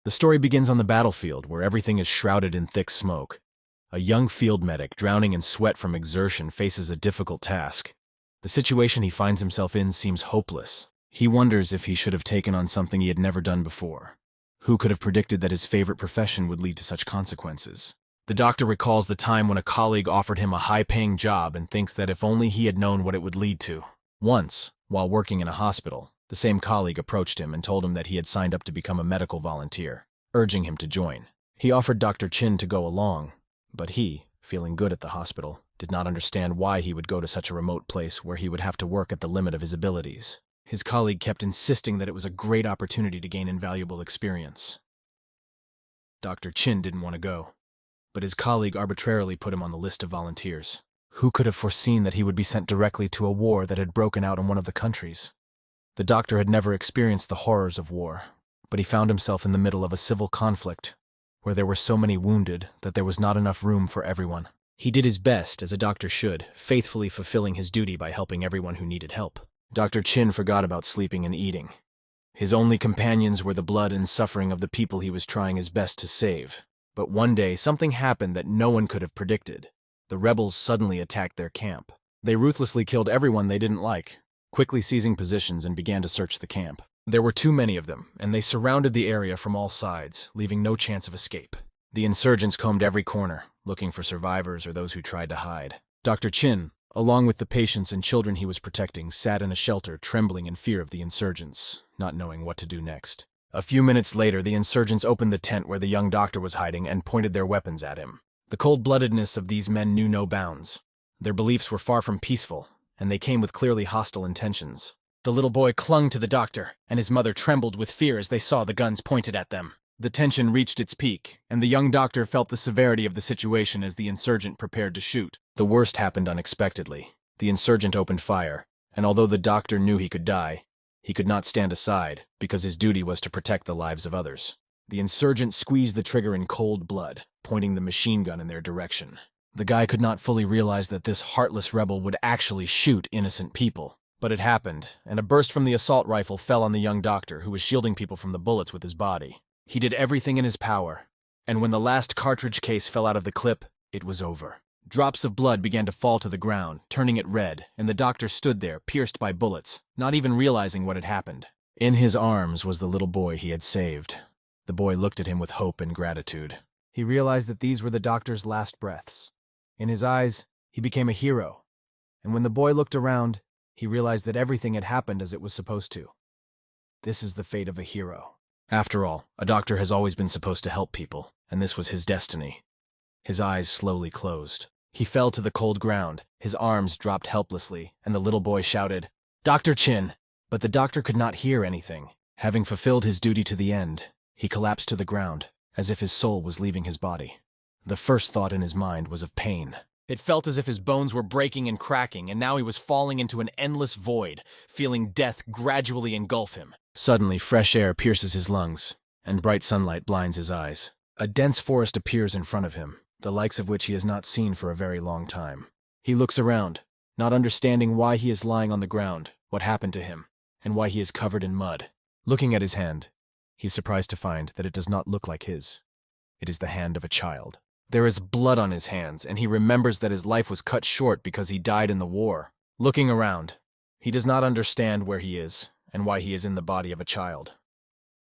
The story begins on the battlefield, where everything is shrouded in thick smoke. A young field medic, drowning in sweat from exertion, faces a difficult task. The situation he finds himself in seems hopeless. He wonders if he should have taken on something he had never done before. Who could have predicted that his favorite profession would lead to such consequences? The doctor recalls the time when a colleague offered him a high-paying job and thinks that if only he had known what it would lead to. Once, while working in a hospital, the same colleague approached him and told him that he had signed up to become a medical volunteer, urging him to join. He offered Dr. Chin to go along, but he, feeling good at the hospital, did not understand why he would go to such a remote place where he would have to work at the limit of his abilities. His colleague kept insisting that it was a great opportunity to gain invaluable experience. Dr. Chin didn't want to go, but his colleague arbitrarily put him on the list of volunteers. Who could have foreseen that he would be sent directly to a war that had broken out in one of the countries? The doctor had never experienced the horrors of war, but he found himself in the middle of a civil conflict, where there were so many wounded that there was not enough room for everyone. He did his best, as a doctor should, faithfully fulfilling his duty by helping everyone who needed help. Dr. Chin forgot about sleeping and eating. His only companions were the blood and suffering of the people he was trying his best to save. But one day, something happened that no one could have predicted. The rebels suddenly attacked their camp. They ruthlessly killed everyone they didn't like, quickly seizing positions and began to search the camp. There were too many of them, and they surrounded the area from all sides, leaving no chance of escape. The insurgents combed every corner, looking for survivors or those who tried to hide. Dr. Chin, along with the patients and children he was protecting, sat in a shelter, trembling in fear of the insurgents, not knowing what to do next. A few minutes later, the insurgents opened the tent where the young doctor was hiding and pointed their weapons at him. The cold-bloodedness of these men knew no bounds. Their beliefs were far from peaceful, and they came with clearly hostile intentions. The little boy clung to the doctor, and his mother trembled with fear as they saw the guns pointed at them. The tension reached its peak, and the young doctor felt the severity of the situation as the insurgent prepared to shoot. The worst happened unexpectedly. The insurgent opened fire, and although the doctor knew he could die, he could not stand aside, because his duty was to protect the lives of others. The insurgent squeezed the trigger in cold blood, pointing the machine gun in their direction. The guy could not fully realize that this heartless rebel would actually shoot innocent people. But it happened, and a burst from the assault rifle fell on the young doctor, who was shielding people from the bullets with his body. He did everything in his power, and when the last cartridge case fell out of the clip, it was over. Drops of blood began to fall to the ground, turning it red, and the doctor stood there, pierced by bullets, not even realizing what had happened. In his arms was the little boy he had saved. The boy looked at him with hope and gratitude. He realized that these were the doctor's last breaths. In his eyes, he became a hero, and when the boy looked around, he realized that everything had happened as it was supposed to. This is the fate of a hero. After all, a doctor has always been supposed to help people, and this was his destiny. His eyes slowly closed. He fell to the cold ground, his arms dropped helplessly, and the little boy shouted, "Dr. Chin!" But the doctor could not hear anything. Having fulfilled his duty to the end, he collapsed to the ground, as if his soul was leaving his body. The first thought in his mind was of pain. It felt as if his bones were breaking and cracking, and now he was falling into an endless void, feeling death gradually engulf him. Suddenly, fresh air pierces his lungs, and bright sunlight blinds his eyes. A dense forest appears in front of him, the likes of which he has not seen for a very long time. He looks around, not understanding why he is lying on the ground, what happened to him, and why he is covered in mud. Looking at his hand, he is surprised to find that it does not look like his. It is the hand of a child. There is blood on his hands, and he remembers that his life was cut short because he died in the war. Looking around, he does not understand where he is and why he is in the body of a child.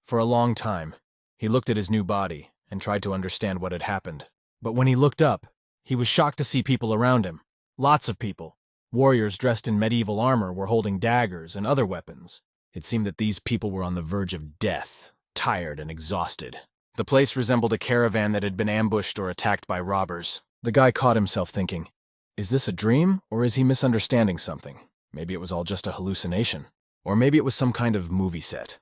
For a long time, he looked at his new body and tried to understand what had happened. But when he looked up, he was shocked to see people around him. Lots of people. Warriors dressed in medieval armor were holding daggers and other weapons. It seemed that these people were on the verge of death, tired and exhausted. The place resembled a caravan that had been ambushed or attacked by robbers. The guy caught himself thinking, is this a dream, or is he misunderstanding something? Maybe it was all just a hallucination. Or maybe it was some kind of movie set.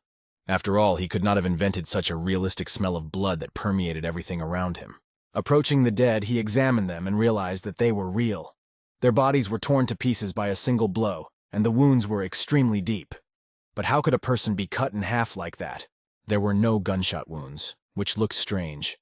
After all, he could not have invented such a realistic smell of blood that permeated everything around him. Approaching the dead, he examined them and realized that they were real. Their bodies were torn to pieces by a single blow, and the wounds were extremely deep. But how could a person be cut in half like that? There were no gunshot wounds, which looked strange.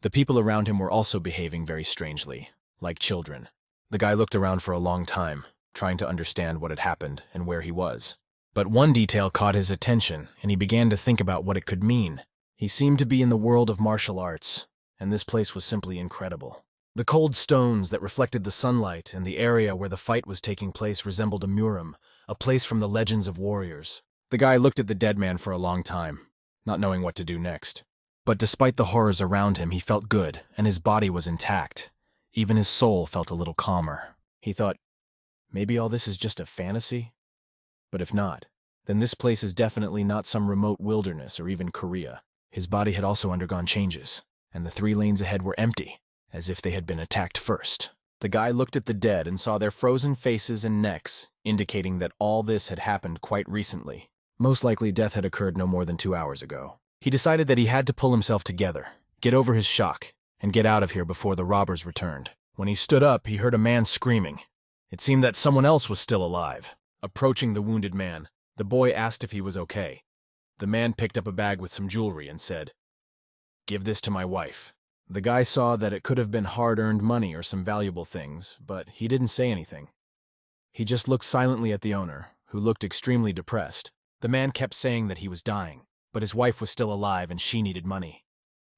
The people around him were also behaving very strangely, like children. The guy looked around for a long time, trying to understand what had happened and where he was. But one detail caught his attention, and he began to think about what it could mean. He seemed to be in the world of martial arts, and this place was simply incredible. The cold stones that reflected the sunlight and the area where the fight was taking place resembled a muram, a place from the legends of warriors. The guy looked at the dead man for a long time, not knowing what to do next. But despite the horrors around him, he felt good, and his body was intact. Even his soul felt a little calmer. He thought, maybe all this is just a fantasy? But if not, then this place is definitely not some remote wilderness or even Korea. His body had also undergone changes, and the 3 lanes ahead were empty, as if they had been attacked first. The guy looked at the dead and saw their frozen faces and necks, indicating that all this had happened quite recently. Most likely death had occurred no more than 2 hours ago. He decided that he had to pull himself together, get over his shock, and get out of here before the robbers returned. When he stood up, he heard a man screaming. It seemed that someone else was still alive. Approaching the wounded man, the boy asked if he was okay. The man picked up a bag with some jewelry and said, "Give this to my wife." The guy saw that it could have been hard-earned money or some valuable things, but he didn't say anything. He just looked silently at the owner, who looked extremely depressed. The man kept saying that he was dying, but his wife was still alive and she needed money.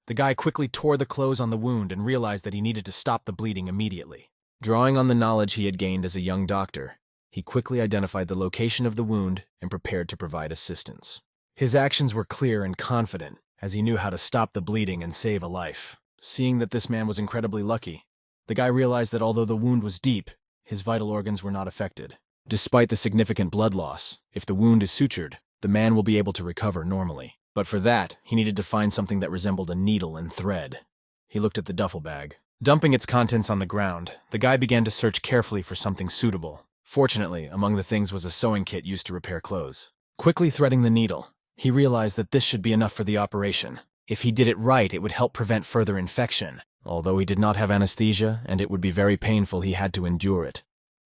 The guy quickly tore the clothes on the wound and realized that he needed to stop the bleeding immediately. Drawing on the knowledge he had gained as a young doctor, he quickly identified the location of the wound and prepared to provide assistance. His actions were clear and confident, as he knew how to stop the bleeding and save a life. Seeing that this man was incredibly lucky, the guy realized that although the wound was deep, his vital organs were not affected. Despite the significant blood loss, if the wound is sutured, the man will be able to recover normally. But for that, he needed to find something that resembled a needle and thread. He looked at the duffel bag. Dumping its contents on the ground, the guy began to search carefully for something suitable. Fortunately, among the things was a sewing kit used to repair clothes. Quickly threading the needle, he realized that this should be enough for the operation. If he did it right, it would help prevent further infection. Although he did not have anesthesia, and it would be very painful, he had to endure it,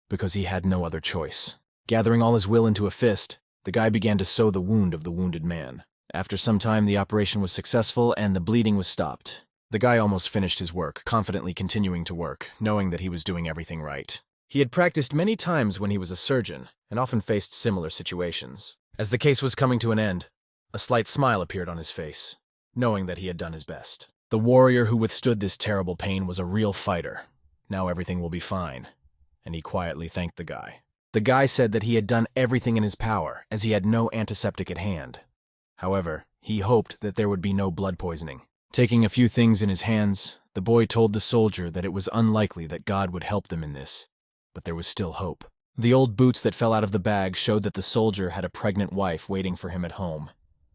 because he had no other choice. Gathering all his will into a fist, the guy began to sew the wound of the wounded man. After some time, the operation was successful and the bleeding was stopped. The guy almost finished his work, confidently continuing to work, knowing that he was doing everything right. He had practiced many times when he was a surgeon, and often faced similar situations. As the case was coming to an end, a slight smile appeared on his face, knowing that he had done his best. The warrior who withstood this terrible pain was a real fighter. Now everything will be fine. And he quietly thanked the guy. The guy said that he had done everything in his power, as he had no antiseptic at hand. However, he hoped that there would be no blood poisoning. Taking a few things in his hands, the boy told the soldier that it was unlikely that God would help them in this, but there was still hope. The old boots that fell out of the bag showed that the soldier had a pregnant wife waiting for him at home,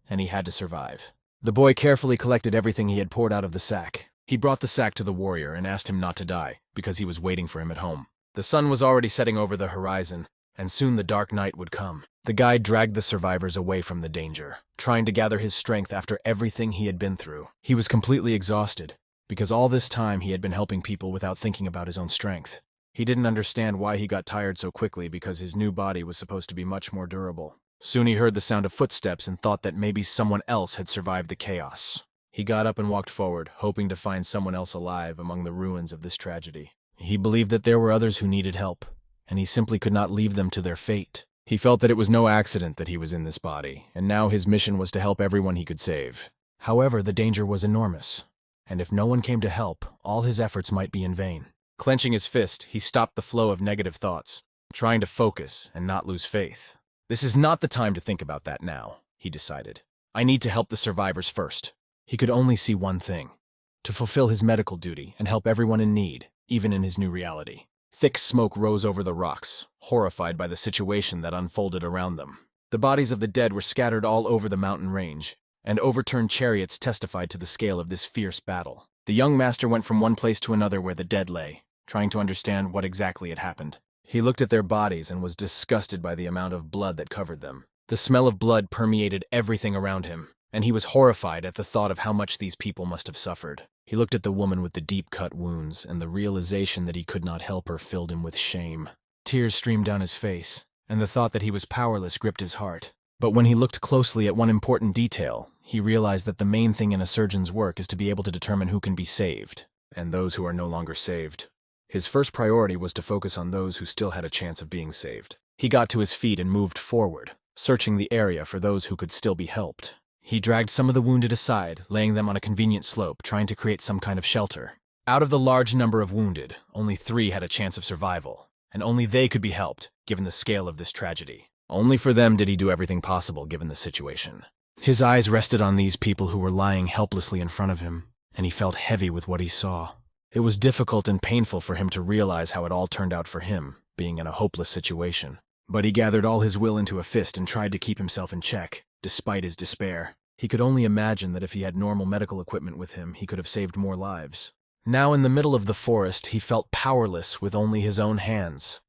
and he had to survive. The boy carefully collected everything he had poured out of the sack. He brought the sack to the warrior and asked him not to die, because he was waiting for him at home. The sun was already setting over the horizon, and soon the dark night would come. The guide dragged the survivors away from the danger, trying to gather his strength after everything he had been through. He was completely exhausted, because all this time he had been helping people without thinking about his own strength. He didn't understand why he got tired so quickly, because his new body was supposed to be much more durable. Soon he heard the sound of footsteps and thought that maybe someone else had survived the chaos. He got up and walked forward, hoping to find someone else alive among the ruins of this tragedy. He believed that there were others who needed help, and he simply could not leave them to their fate. He felt that it was no accident that he was in this body, and now his mission was to help everyone he could save. However, the danger was enormous, and if no one came to help, all his efforts might be in vain. Clenching his fist, he stopped the flow of negative thoughts, trying to focus and not lose faith. This is not the time to think about that now, he decided. I need to help the survivors first. He could only see one thing: to fulfill his medical duty and help everyone in need, even in his new reality. Thick smoke rose over the rocks, horrified by the situation that unfolded around them. The bodies of the dead were scattered all over the mountain range, and overturned chariots testified to the scale of this fierce battle. The young master went from one place to another where the dead lay, trying to understand what exactly had happened. He looked at their bodies and was disgusted by the amount of blood that covered them. The smell of blood permeated everything around him, and he was horrified at the thought of how much these people must have suffered. He looked at the woman with the deep-cut wounds, and the realization that he could not help her filled him with shame. Tears streamed down his face, and the thought that he was powerless gripped his heart. But when he looked closely at one important detail, he realized that the main thing in a surgeon's work is to be able to determine who can be saved, and those who are no longer saved. His first priority was to focus on those who still had a chance of being saved. He got to his feet and moved forward, searching the area for those who could still be helped. He dragged some of the wounded aside, laying them on a convenient slope, trying to create some kind of shelter. Out of the large number of wounded, only 3 had a chance of survival, and only they could be helped, given the scale of this tragedy. Only for them did he do everything possible given the situation. His eyes rested on these people who were lying helplessly in front of him, and he felt heavy with what he saw. It was difficult and painful for him to realize how it all turned out for him, being in a hopeless situation. But he gathered all his will into a fist and tried to keep himself in check, despite his despair. He could only imagine that if he had normal medical equipment with him, he could have saved more lives. Now in the middle of the forest, he felt powerless with only his own hands.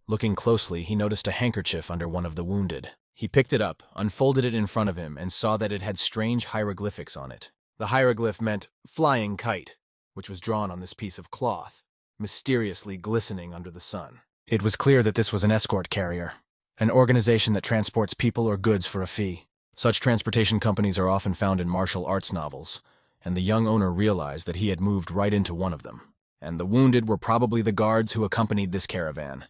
Looking closely, he noticed a handkerchief under one of the wounded. He picked it up, unfolded it in front of him, and saw that it had strange hieroglyphics on it. The hieroglyph meant flying kite, which was drawn on this piece of cloth, mysteriously glistening under the sun. It was clear that this was an escort carrier, an organization that transports people or goods for a fee. Such transportation companies are often found in martial arts novels, and the young owner realized that he had moved right into one of them, and the wounded were probably the guards who accompanied this caravan.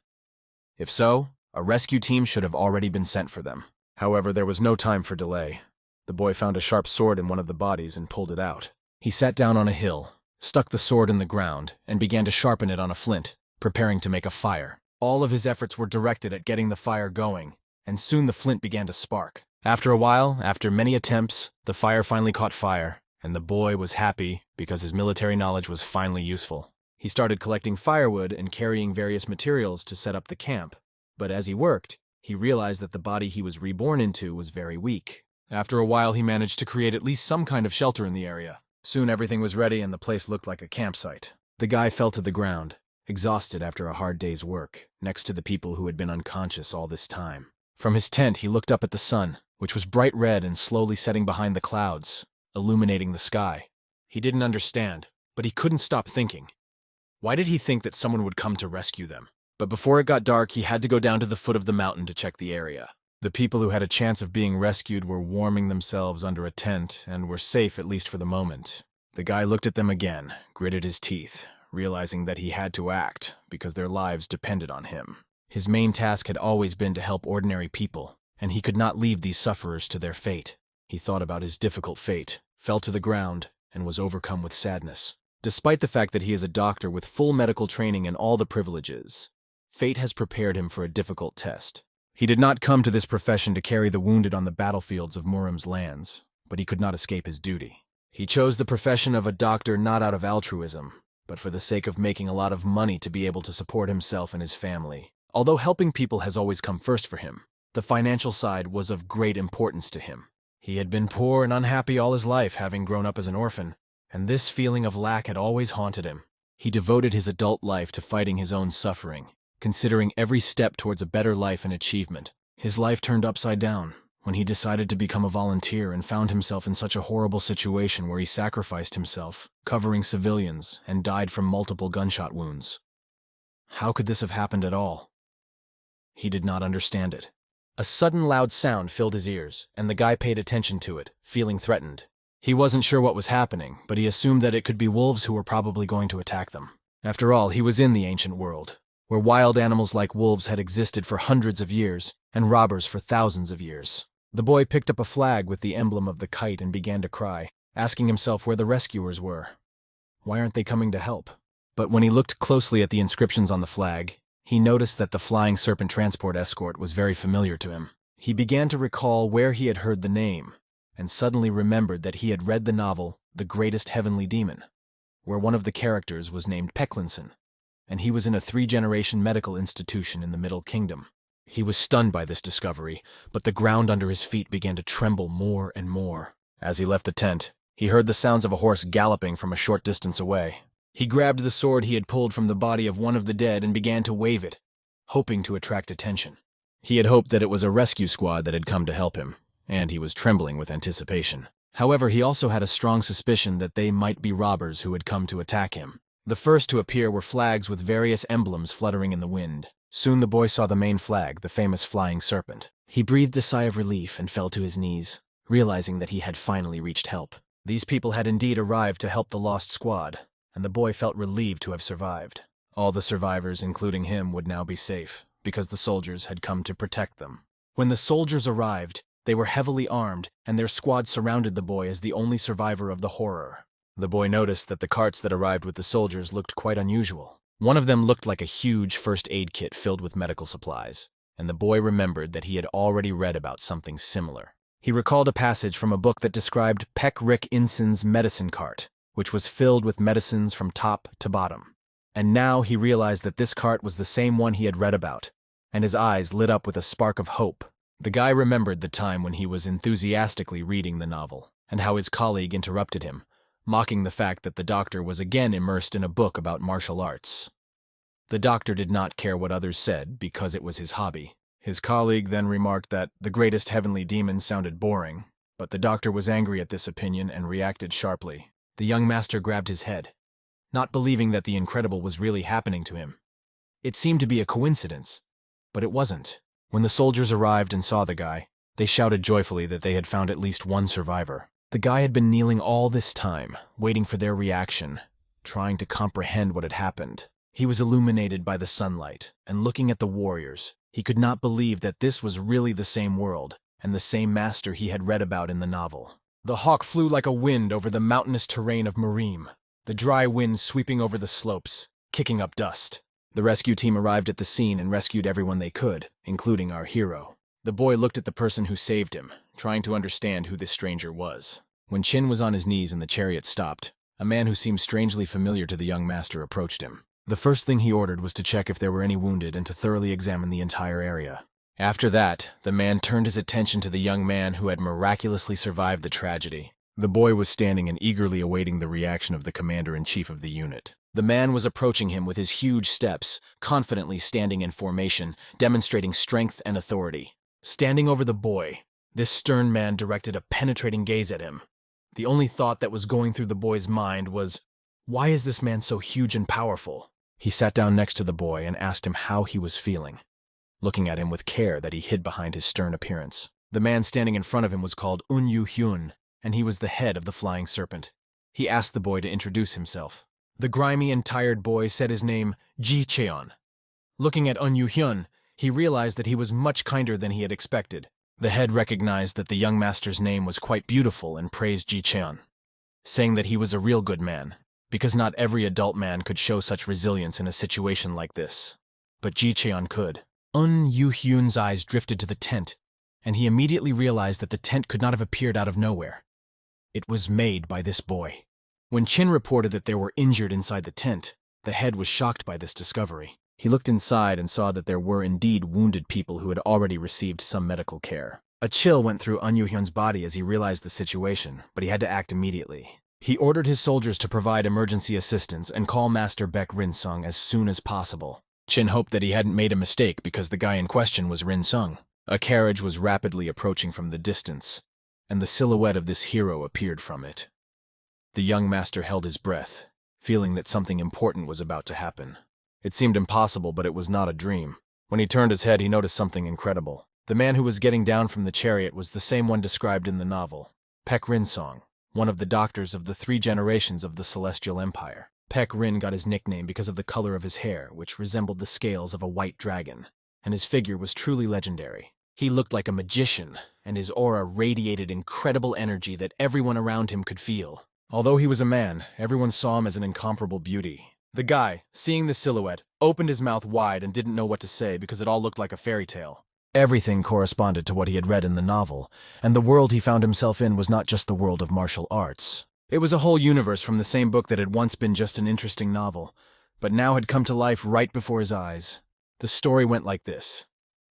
If so, a rescue team should have already been sent for them. However, there was no time for delay. The boy found a sharp sword in one of the bodies and pulled it out. He sat down on a hill, stuck the sword in the ground, and began to sharpen it on a flint, preparing to make a fire. All of his efforts were directed at getting the fire going, and soon the flint began to spark. After a while, after many attempts, the fire finally caught fire, and the boy was happy because his military knowledge was finally useful. He started collecting firewood and carrying various materials to set up the camp, but as he worked, he realized that the body he was reborn into was very weak. After a while, he managed to create at least some kind of shelter in the area. Soon everything was ready and the place looked like a campsite. The guy fell to the ground, exhausted after a hard day's work, next to the people who had been unconscious all this time. From his tent, he looked up at the sun, which was bright red and slowly setting behind the clouds, illuminating the sky. He didn't understand, but he couldn't stop thinking. Why did he think that someone would come to rescue them? But before it got dark, he had to go down to the foot of the mountain to check the area. The people who had a chance of being rescued were warming themselves under a tent and were safe at least for the moment. The guy looked at them again, gritted his teeth, realizing that he had to act because their lives depended on him. His main task had always been to help ordinary people, and he could not leave these sufferers to their fate. He thought about his difficult fate, fell to the ground, and was overcome with sadness. Despite the fact that he is a doctor with full medical training and all the privileges, fate has prepared him for a difficult test. He did not come to this profession to carry the wounded on the battlefields of Muram's lands, but he could not escape his duty. He chose the profession of a doctor not out of altruism, but for the sake of making a lot of money to be able to support himself and his family. Although helping people has always come first for him, the financial side was of great importance to him. He had been poor and unhappy all his life, having grown up as an orphan, and this feeling of lack had always haunted him. He devoted his adult life to fighting his own suffering, considering every step towards a better life and achievement. His life turned upside down when he decided to become a volunteer and found himself in such a horrible situation where he sacrificed himself, covering civilians, and died from multiple gunshot wounds. How could this have happened at all? He did not understand it. A sudden loud sound filled his ears, and the guy paid attention to it, feeling threatened. He wasn't sure what was happening, but he assumed that it could be wolves who were probably going to attack them. After all, he was in the ancient world, where wild animals like wolves had existed for hundreds of years, and robbers for thousands of years. The boy picked up a flag with the emblem of the kite and began to cry, asking himself where the rescuers were. Why aren't they coming to help? But when he looked closely at the inscriptions on the flag, he noticed that the flying serpent transport escort was very familiar to him. He began to recall where he had heard the name, and suddenly remembered that he had read the novel The Greatest Heavenly Demon, where one of the characters was named Peklinson, and he was in a 3-generation medical institution in the Middle Kingdom. He was stunned by this discovery, but the ground under his feet began to tremble more and more. As he left the tent, he heard the sounds of a horse galloping from a short distance away. He grabbed the sword he had pulled from the body of one of the dead and began to wave it, hoping to attract attention. He had hoped that it was a rescue squad that had come to help him, and he was trembling with anticipation. However, he also had a strong suspicion that they might be robbers who had come to attack him. The first to appear were flags with various emblems fluttering in the wind. Soon the boy saw the main flag, the famous flying serpent. He breathed a sigh of relief and fell to his knees, realizing that he had finally reached help. These people had indeed arrived to help the lost squad, and the boy felt relieved to have survived. All the survivors, including him, would now be safe, because the soldiers had come to protect them. When the soldiers arrived, They were heavily armed, and their squad surrounded the boy as the only survivor of the horror. The boy noticed that the carts that arrived with the soldiers looked quite unusual. One of them looked like a huge first aid kit filled with medical supplies, and the boy remembered that he had already read about something similar. He recalled a passage from a book that described Pek Rik Inson's medicine cart, which was filled with medicines from top to bottom. And now he realized that this cart was the same one he had read about, and his eyes lit up with a spark of hope. The guy remembered the time when he was enthusiastically reading the novel, and how his colleague interrupted him, mocking the fact that the doctor was again immersed in a book about martial arts. The doctor did not care what others said because it was his hobby. His colleague then remarked that the greatest heavenly demon sounded boring, but the doctor was angry at this opinion and reacted sharply. The young master grabbed his head, not believing that the incredible was really happening to him. It seemed to be a coincidence, but it wasn't. When the soldiers arrived and saw the guy, they shouted joyfully that they had found at least one survivor. The guy had been kneeling all this time, waiting for their reaction, trying to comprehend what had happened. He was illuminated by the sunlight, and looking at the warriors, he could not believe that this was really the same world and the same master he had read about in the novel. The hawk flew like a wind over the mountainous terrain of Merim, the dry wind sweeping over the slopes, kicking up dust. The rescue team arrived at the scene and rescued everyone they could, including our hero. The boy looked at the person who saved him, trying to understand who this stranger was. When Chin was on his knees and the chariot stopped, a man who seemed strangely familiar to the young master approached him. The first thing he ordered was to check if there were any wounded and to thoroughly examine the entire area. After that, the man turned his attention to the young man who had miraculously survived the tragedy. The boy was standing and eagerly awaiting the reaction of the commander-in-chief of the unit. The man was approaching him with his huge steps, confidently standing in formation, demonstrating strength and authority. Standing over the boy, this stern man directed a penetrating gaze at him. The only thought that was going through the boy's mind was, why is this man so huge and powerful? He sat down next to the boy and asked him how he was feeling, looking at him with care that he hid behind his stern appearance. The man standing in front of him was called Hyun, and he was the head of the Flying Serpent. He asked the boy to introduce himself. The grimy and tired boy said his name, Ji Cheon. Looking at Hyun, he realized that he was much kinder than he had expected. The head recognized that the young master's name was quite beautiful and praised Ji Cheon, saying that he was a real good man, because not every adult man could show such resilience in a situation like this. But Ji Cheon could. Hyun's eyes drifted to the tent, and he immediately realized that the tent could not have appeared out of nowhere. It was made by this boy. When Chin reported that there were injured inside the tent, the head was shocked by this discovery. He looked inside and saw that there were indeed wounded people who had already received some medical care. A chill went through Hyun's body as he realized the situation, but he had to act immediately. He ordered his soldiers to provide emergency assistance and call Master Baek Rinsung as soon as possible. Chin hoped that he hadn't made a mistake because the guy in question was Rinsung. A carriage was rapidly approaching from the distance, and the silhouette of this hero appeared from it. The young master held his breath, feeling that something important was about to happen. It seemed impossible, but it was not a dream. When he turned his head, he noticed something incredible. The man who was getting down from the chariot was the same one described in the novel, Baek Rinsung, one of the doctors of the 3 generations of the Celestial Empire. Baek Rin got his nickname because of the color of his hair, which resembled the scales of a white dragon, and his figure was truly legendary. He looked like a magician, and his aura radiated incredible energy that everyone around him could feel. Although he was a man, everyone saw him as an incomparable beauty. The guy, seeing the silhouette, opened his mouth wide and didn't know what to say because it all looked like a fairy tale. Everything corresponded to what he had read in the novel, and the world he found himself in was not just the world of martial arts. It was a whole universe from the same book that had once been just an interesting novel, but now had come to life right before his eyes. The story went like this.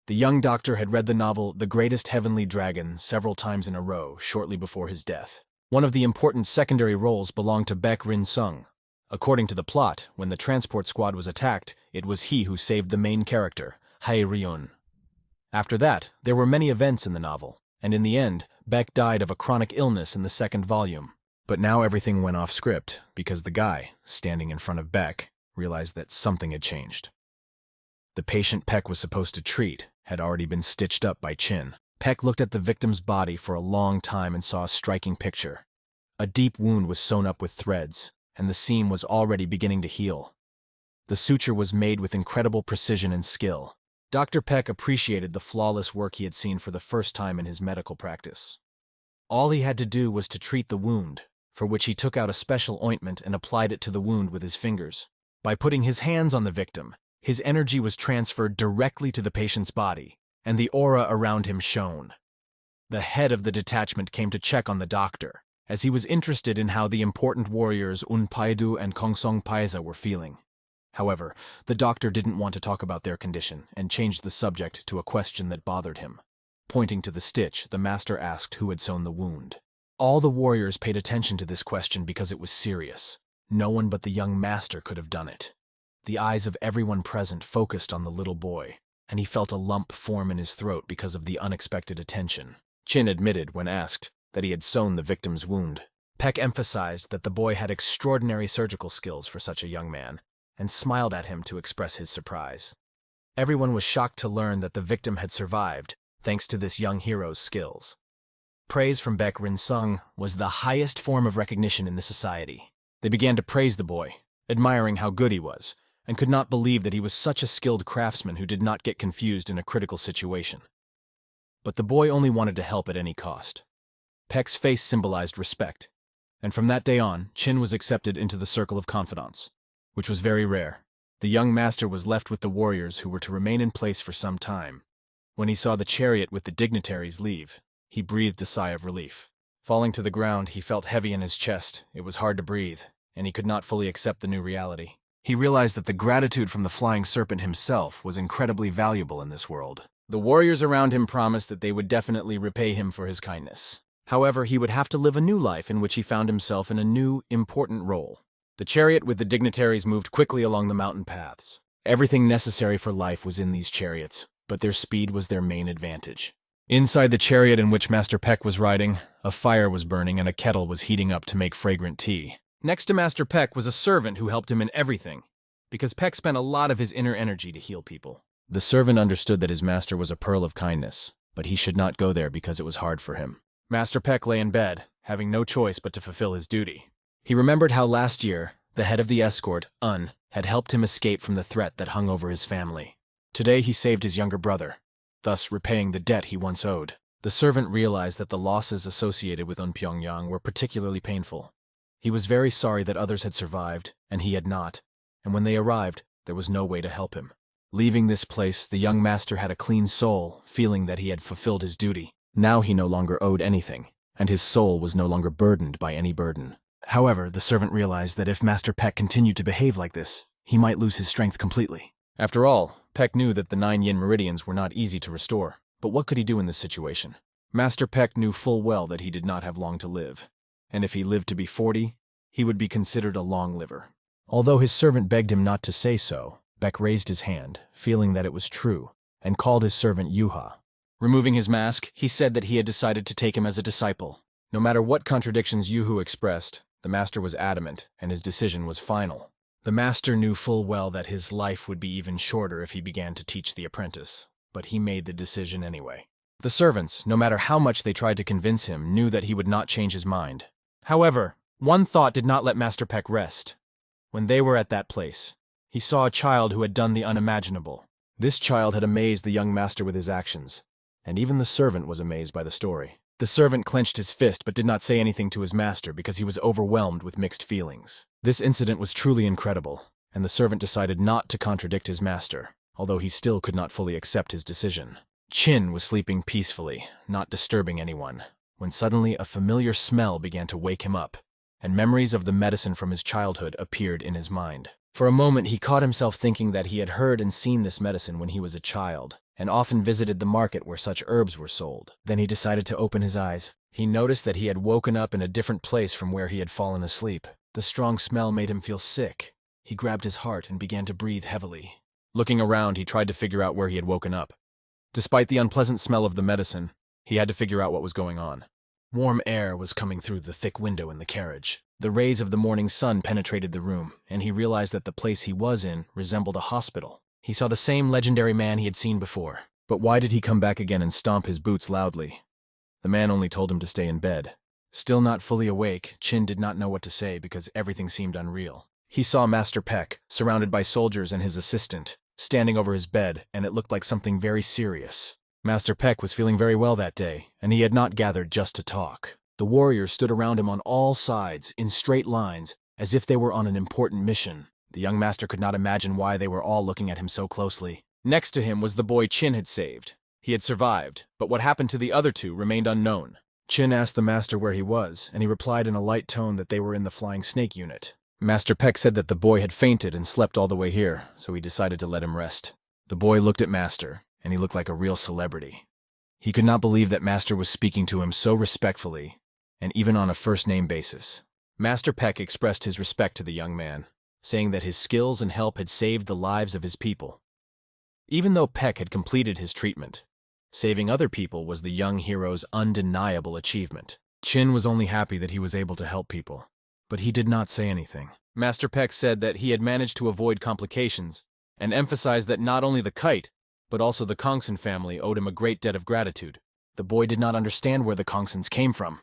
The young doctor had read the novel The Greatest Heavenly Dragon several times in a row shortly before his death. One of the important secondary roles belonged to Baek Rinsung. According to the plot, when the transport squad was attacked, it was he who saved the main character, Hae Ryun. After that, there were many events in the novel, and in the end, Baek died of a chronic illness in the 2nd volume. But now everything went off script, because the guy, standing in front of Baek, realized that something had changed. The patient Baek was supposed to treat had already been stitched up by Chin. Baek looked at the victim's body for a long time and saw a striking picture. A deep wound was sewn up with threads, and the seam was already beginning to heal. The suture was made with incredible precision and skill, Dr. Peck appreciated the flawless work he had seen for the first time in his medical practice. All he had to do was to treat the wound, for which he took out a special ointment and applied it to the wound with his fingers. By putting his hands on the victim, his energy was transferred directly to the patient's body, and the aura around him shone. The head of the detachment came to check on the doctor, as he was interested in how the important warriors Unpaidu and Kongsong Paisa were feeling. However, the doctor didn't want to talk about their condition and changed the subject to a question that bothered him. Pointing to the stitch, the master asked who had sewn the wound. All the warriors paid attention to this question because it was serious. No one but the young master could have done it. The eyes of everyone present focused on the little boy, and he felt a lump form in his throat because of the unexpected attention. Chin admitted, when asked, that he had sewn the victim's wound. Peck emphasized that the boy had extraordinary surgical skills for such a young man, and smiled at him to express his surprise. Everyone was shocked to learn that the victim had survived, thanks to this young hero's skills. Praise from Baek Rin-sung was the highest form of recognition in the society. They began to praise the boy, admiring how good he was, and could not believe that he was such a skilled craftsman who did not get confused in a critical situation. But the boy only wanted to help at any cost. Peck's face symbolized respect, and from that day on, Chin was accepted into the circle of confidants, which was very rare. The young master was left with the warriors who were to remain in place for some time. When he saw the chariot with the dignitaries leave, he breathed a sigh of relief. Falling to the ground, he felt heavy in his chest. It was hard to breathe, and he could not fully accept the new reality. He realized that the gratitude from the flying serpent himself was incredibly valuable in this world. The warriors around him promised that they would definitely repay him for his kindness. However, he would have to live a new life in which he found himself in a new, important role. The chariot with the dignitaries moved quickly along the mountain paths. Everything necessary for life was in these chariots, but their speed was their main advantage. Inside the chariot in which Master Peck was riding, a fire was burning and a kettle was heating up to make fragrant tea. Next to Master Peck was a servant who helped him in everything, because Peck spent a lot of his inner energy to heal people. The servant understood that his master was a pearl of kindness, but he should not go there because it was hard for him. Master Peck lay in bed, having no choice but to fulfill his duty. He remembered how last year, the head of the escort, had helped him escape from the threat that hung over his family. Today he saved his younger brother, thus repaying the debt he once owed. The servant realized that the losses associated with Pyongyang were particularly painful. He was very sorry that others had survived, and he had not, and when they arrived, there was no way to help him. Leaving this place, the young master had a clean soul, feeling that he had fulfilled his duty. Now he no longer owed anything, and his soul was no longer burdened by any burden. However, the servant realized that if Master Peck continued to behave like this, he might lose his strength completely. After all, Peck knew that the 9 yin meridians were not easy to restore, but what could he do in this situation? Master Peck knew full well that he did not have long to live, and if he lived to be 40, he would be considered a long liver. Although his servant begged him not to say so, Peck raised his hand, feeling that it was true, and called his servant Yuha. Removing his mask, he said that he had decided to take him as a disciple. No matter what contradictions Yuhu expressed, the master was adamant, and his decision was final. The master knew full well that his life would be even shorter if he began to teach the apprentice, but he made the decision anyway. The servants, no matter how much they tried to convince him, knew that he would not change his mind. However, one thought did not let Master Peck rest. When they were at that place, he saw a child who had done the unimaginable. This child had amazed the young master with his actions, and even the servant was amazed by the story. The servant clenched his fist but did not say anything to his master because he was overwhelmed with mixed feelings. This incident was truly incredible, and the servant decided not to contradict his master, although he still could not fully accept his decision. Chin was sleeping peacefully, not disturbing anyone, when suddenly a familiar smell began to wake him up, and memories of the medicine from his childhood appeared in his mind. For a moment he caught himself thinking that he had heard and seen this medicine when he was a child, and often visited the market where such herbs were sold. Then he decided to open his eyes. He noticed that he had woken up in a different place from where he had fallen asleep. The strong smell made him feel sick. He grabbed his heart and began to breathe heavily. Looking around, he tried to figure out where he had woken up. Despite the unpleasant smell of the medicine, he had to figure out what was going on. Warm air was coming through the thick window in the carriage. The rays of the morning sun penetrated the room, and he realized that the place he was in resembled a hospital. He saw the same legendary man he had seen before. But why did he come back again and stomp his boots loudly? The man only told him to stay in bed. Still not fully awake, Chin did not know what to say because everything seemed unreal. He saw Master Peck, surrounded by soldiers and his assistant, standing over his bed, and it looked like something very serious. Master Peck was feeling very well that day, and he had not gathered just to talk. The warriors stood around him on all sides, in straight lines, as if they were on an important mission. The young master could not imagine why they were all looking at him so closely. Next to him was the boy Chin had saved. He had survived, but what happened to the other two remained unknown. Chin asked the master where he was, and he replied in a light tone that they were in the Flying Snake unit. Master Peck said that the boy had fainted and slept all the way here, so he decided to let him rest. The boy looked at Master, and he looked like a real celebrity. He could not believe that Master was speaking to him so respectfully, and even on a first-name basis. Master Peck expressed his respect to the young man, saying that his skills and help had saved the lives of his people. Even though Peck had completed his treatment, saving other people was the young hero's undeniable achievement. Chin was only happy that he was able to help people, but he did not say anything. Master Peck said that he had managed to avoid complications, and emphasized that not only the kite, but also the Kongson family owed him a great debt of gratitude. The boy did not understand where the Kongsons came from.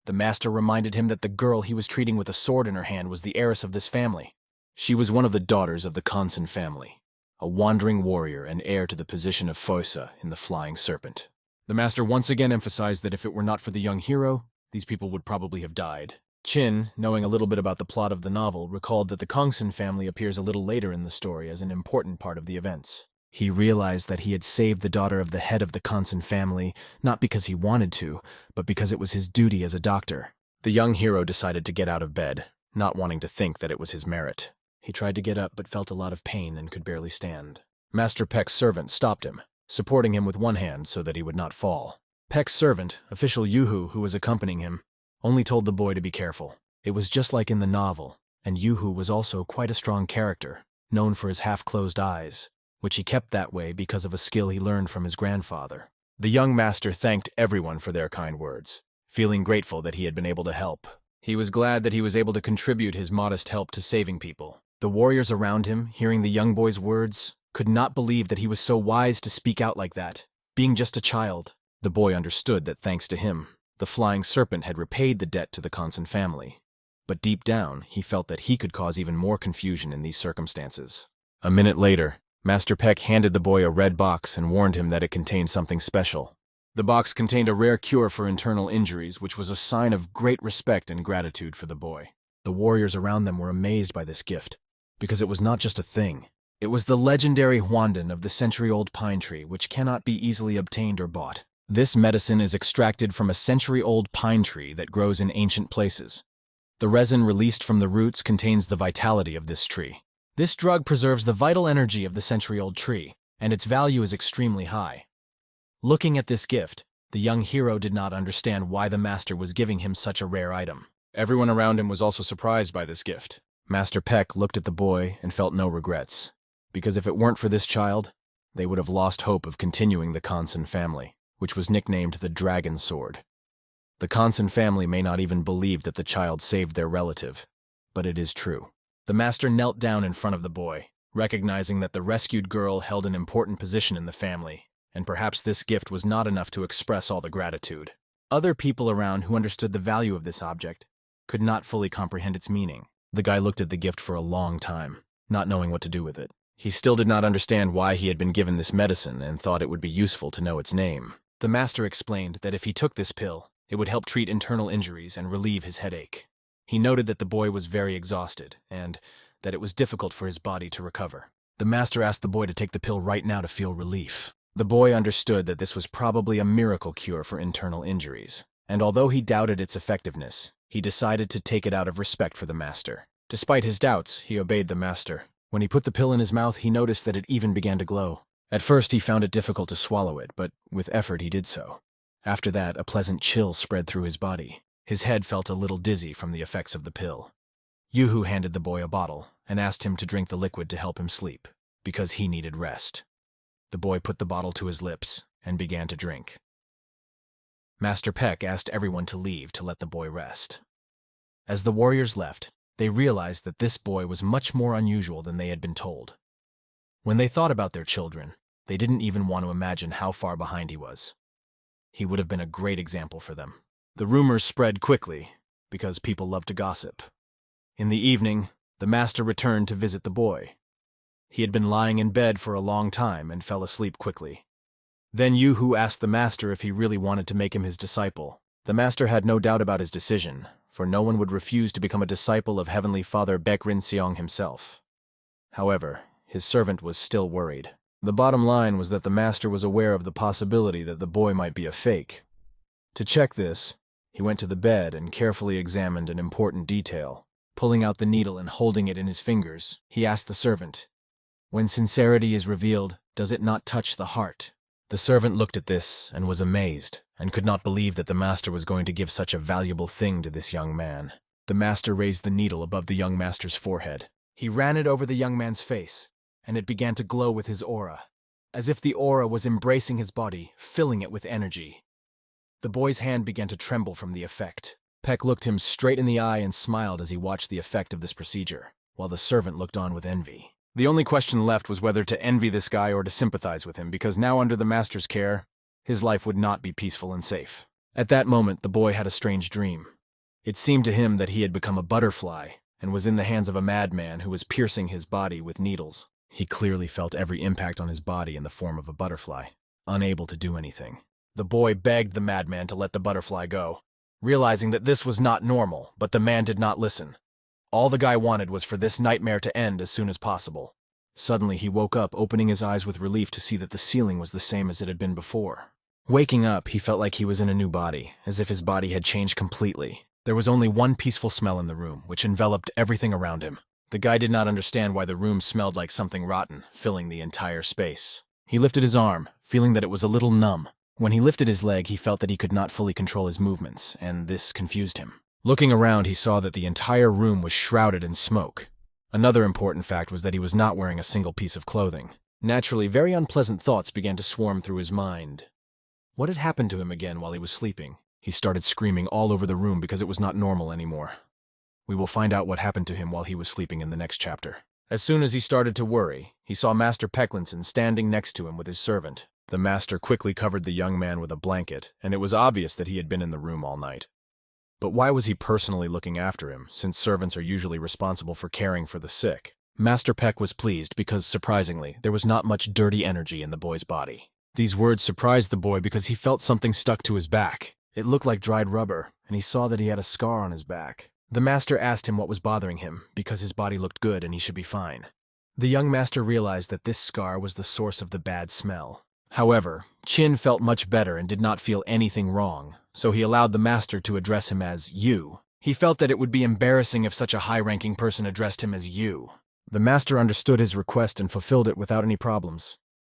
The master reminded him that the girl he was treating with a sword in her hand was the heiress of this family. She was one of the daughters of the Kongson family, a wandering warrior and heir to the position of Fosa in the Flying Serpent. The master once again emphasized that if it were not for the young hero, these people would probably have died. Chin, knowing a little bit about the plot of the novel, recalled that the Kongson family appears a little later in the story as an important part of the events. He realized that he had saved the daughter of the head of the Kongson family, not because he wanted to, but because it was his duty as a doctor. The young hero decided to get out of bed, not wanting to think that it was his merit. He tried to get up but felt a lot of pain and could barely stand. Master Peck's servant stopped him, supporting him with one hand so that he would not fall. Peck's servant, official Yuhu, who was accompanying him, only told the boy to be careful. It was just like in the novel, and Yuhu was also quite a strong character, known for his half-closed eyes, which he kept that way because of a skill he learned from his grandfather. The young master thanked everyone for their kind words, feeling grateful that he had been able to help. He was glad that he was able to contribute his modest help to saving people. The warriors around him, hearing the young boy's words, could not believe that he was so wise to speak out like that, being just a child. The boy understood that thanks to him, the Flying Serpent had repaid the debt to the Kongson family. But deep down, he felt that he could cause even more confusion in these circumstances. A minute later, Master Peck handed the boy a red box and warned him that it contained something special. The box contained a rare cure for internal injuries, which was a sign of great respect and gratitude for the boy. The warriors around them were amazed by this gift, because it was not just a thing. It was the legendary Huandan of the century-old pine tree, which cannot be easily obtained or bought. This medicine is extracted from a century-old pine tree that grows in ancient places. The resin released from the roots contains the vitality of this tree. This drug preserves the vital energy of the century-old tree, and its value is extremely high. Looking at this gift, the young hero did not understand why the master was giving him such a rare item. Everyone around him was also surprised by this gift. Master Peck looked at the boy and felt no regrets, because if it weren't for this child, they would have lost hope of continuing the Kongson family, which was nicknamed the Dragon Sword. The Kongson family may not even believe that the child saved their relative, but it is true. The master knelt down in front of the boy, recognizing that the rescued girl held an important position in the family, and perhaps this gift was not enough to express all the gratitude. Other people around who understood the value of this object could not fully comprehend its meaning. The guy looked at the gift for a long time, not knowing what to do with it. He still did not understand why he had been given this medicine and thought it would be useful to know its name. The master explained that if he took this pill, it would help treat internal injuries and relieve his headache. He noted that the boy was very exhausted and that it was difficult for his body to recover. The master asked the boy to take the pill right now to feel relief. The boy understood that this was probably a miracle cure for internal injuries, and although he doubted its effectiveness, he decided to take it out of respect for the master. Despite his doubts, he obeyed the master. When he put the pill in his mouth, he noticed that it even began to glow. At first, he found it difficult to swallow it, but with effort he did so. After that, a pleasant chill spread through his body. His head felt a little dizzy from the effects of the pill. Yuhu handed the boy a bottle and asked him to drink the liquid to help him sleep, because he needed rest. The boy put the bottle to his lips and began to drink. Master Peck asked everyone to leave to let the boy rest. As the warriors left, they realized that this boy was much more unusual than they had been told. When they thought about their children, they didn't even want to imagine how far behind he was. He would have been a great example for them. The rumors spread quickly, because people love to gossip. In the evening, the master returned to visit the boy. He had been lying in bed for a long time and fell asleep quickly. Then Yu-Hu asked the master if he really wanted to make him his disciple. The master had no doubt about his decision, for no one would refuse to become a disciple of Heavenly Father Baekrin Seong himself. However, his servant was still worried. The bottom line was that the master was aware of the possibility that the boy might be a fake. To check this, he went to the bed and carefully examined an important detail. Pulling out the needle and holding it in his fingers, he asked the servant, "When sincerity is revealed, does it not touch the heart?" The servant looked at this and was amazed, and could not believe that the master was going to give such a valuable thing to this young man. The master raised the needle above the young master's forehead. He ran it over the young man's face, and it began to glow with his aura, as if the aura was embracing his body, filling it with energy. The boy's hand began to tremble from the effect. Peck looked him straight in the eye and smiled as he watched the effect of this procedure, while the servant looked on with envy. The only question left was whether to envy this guy or to sympathize with him, because now under the master's care, his life would not be peaceful and safe. At that moment, the boy had a strange dream. It seemed to him that he had become a butterfly and was in the hands of a madman who was piercing his body with needles. He clearly felt every impact on his body in the form of a butterfly, unable to do anything. The boy begged the madman to let the butterfly go, realizing that this was not normal, but the man did not listen. All the guy wanted was for this nightmare to end as soon as possible. Suddenly he woke up, opening his eyes with relief to see that the ceiling was the same as it had been before. Waking up, he felt like he was in a new body, as if his body had changed completely. There was only one peaceful smell in the room, which enveloped everything around him. The guy did not understand why the room smelled like something rotten, filling the entire space. He lifted his arm, feeling that it was a little numb. When he lifted his leg, he felt that he could not fully control his movements, and this confused him. Looking around, he saw that the entire room was shrouded in smoke. Another important fact was that he was not wearing a single piece of clothing. Naturally, very unpleasant thoughts began to swarm through his mind. What had happened to him again while he was sleeping? He started screaming all over the room because it was not normal anymore. We will find out what happened to him while he was sleeping in the next chapter. As soon as he started to worry, he saw Master Pecklinson standing next to him with his servant. The master quickly covered the young man with a blanket, and it was obvious that he had been in the room all night. But why was he personally looking after him, since servants are usually responsible for caring for the sick? Master Peck was pleased because, surprisingly, there was not much dirty energy in the boy's body. These words surprised the boy because he felt something stuck to his back. It looked like dried rubber, and he saw that he had a scar on his back. The master asked him what was bothering him, because his body looked good and he should be fine. The young master realized that this scar was the source of the bad smell. However, Chin felt much better and did not feel anything wrong, so he allowed the master to address him as you. He felt that it would be embarrassing if such a high-ranking person addressed him as you. The master understood his request and fulfilled it without any problems.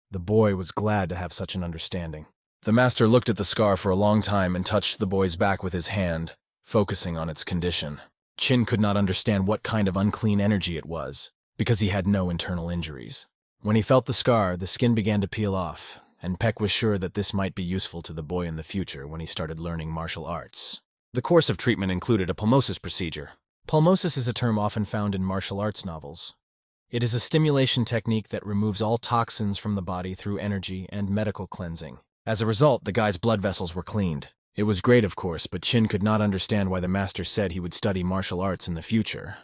The boy was glad to have such an understanding. The master looked at the scar for a long time and touched the boy's back with his hand, focusing on its condition. Chin could not understand what kind of unclean energy it was, because he had no internal injuries. When he felt the scar, the skin began to peel off, and Peck was sure that this might be useful to the boy in the future when he started learning martial arts. The course of treatment included a pulmosis procedure. Pulmosis is a term often found in martial arts novels. It is a stimulation technique that removes all toxins from the body through energy and medical cleansing. As a result, the guy's blood vessels were cleaned. It was great, of course, but Chin could not understand why the master said he would study martial arts in the future.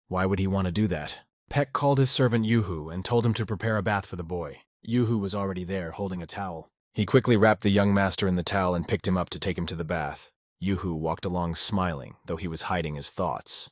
Why would he want to do that? Peck called his servant Yu-Hu and told him to prepare a bath for the boy. Yu-Hu was already there, holding a towel. He quickly wrapped the young master in the towel and picked him up to take him to the bath. Yu-Hu walked along smiling, though he was hiding his thoughts.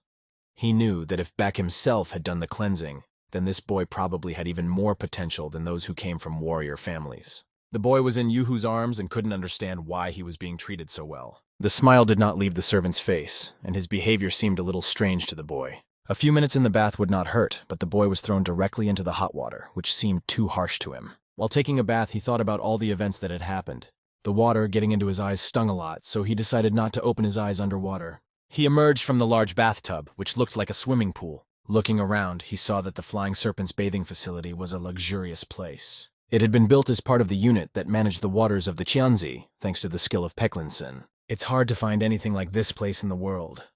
He knew that if Beck himself had done the cleansing, then this boy probably had even more potential than those who came from warrior families. The boy was in Yu-Hu's arms and couldn't understand why he was being treated so well. The smile did not leave the servant's face, and his behavior seemed a little strange to the boy. A few minutes in the bath would not hurt, but the boy was thrown directly into the hot water, which seemed too harsh to him. While taking a bath, he thought about all the events that had happened. The water getting into his eyes stung a lot, so he decided not to open his eyes underwater. He emerged from the large bathtub, which looked like a swimming pool. Looking around, he saw that the Flying Serpent's bathing facility was a luxurious place. It had been built as part of the unit that managed the waters of the Qianzi, thanks to the skill of Pecklinson. It's hard to find anything like this place in the world.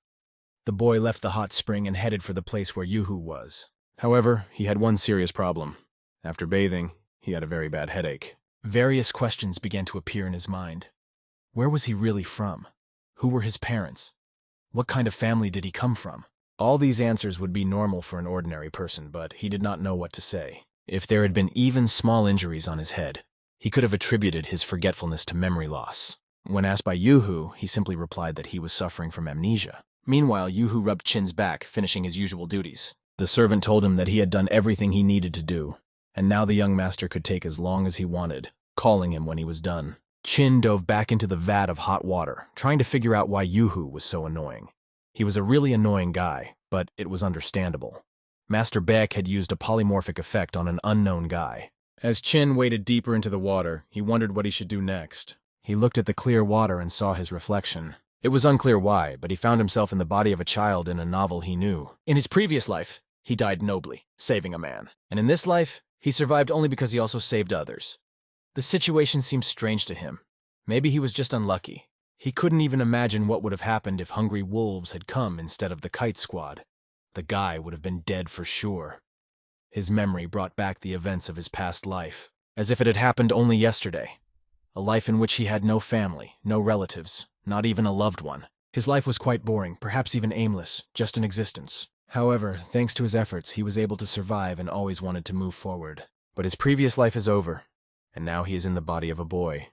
The boy left the hot spring and headed for the place where Yu-Hu was. However, he had one serious problem. After bathing, he had a very bad headache. Various questions began to appear in his mind. Where was he really from? Who were his parents? What kind of family did he come from? All these answers would be normal for an ordinary person, but he did not know what to say. If there had been even small injuries on his head, he could have attributed his forgetfulness to memory loss. When asked by Yoo-hoo, he simply replied that he was suffering from amnesia. Meanwhile, Yoo-hoo rubbed Chin's back, finishing his usual duties. The servant told him that he had done everything he needed to do, and now the young master could take as long as he wanted, calling him when he was done. Chin dove back into the vat of hot water, trying to figure out why Yoo-hoo was so annoying. He was a really annoying guy, but it was understandable. Master Baek had used a polymorphic effect on an unknown guy. As Chin waded deeper into the water, he wondered what he should do next. He looked at the clear water and saw his reflection. It was unclear why, but he found himself in the body of a child in a novel he knew. In his previous life, he died nobly, saving a man. And in this life, he survived only because he also saved others. The situation seemed strange to him. Maybe he was just unlucky. He couldn't even imagine what would have happened if hungry wolves had come instead of the kite squad. The guy would have been dead for sure. His memory brought back the events of his past life, as if it had happened only yesterday. A life in which he had no family, no relatives, not even a loved one. His life was quite boring, perhaps even aimless, just an existence. However, thanks to his efforts, he was able to survive and always wanted to move forward. But his previous life is over, and now he is in the body of a boy.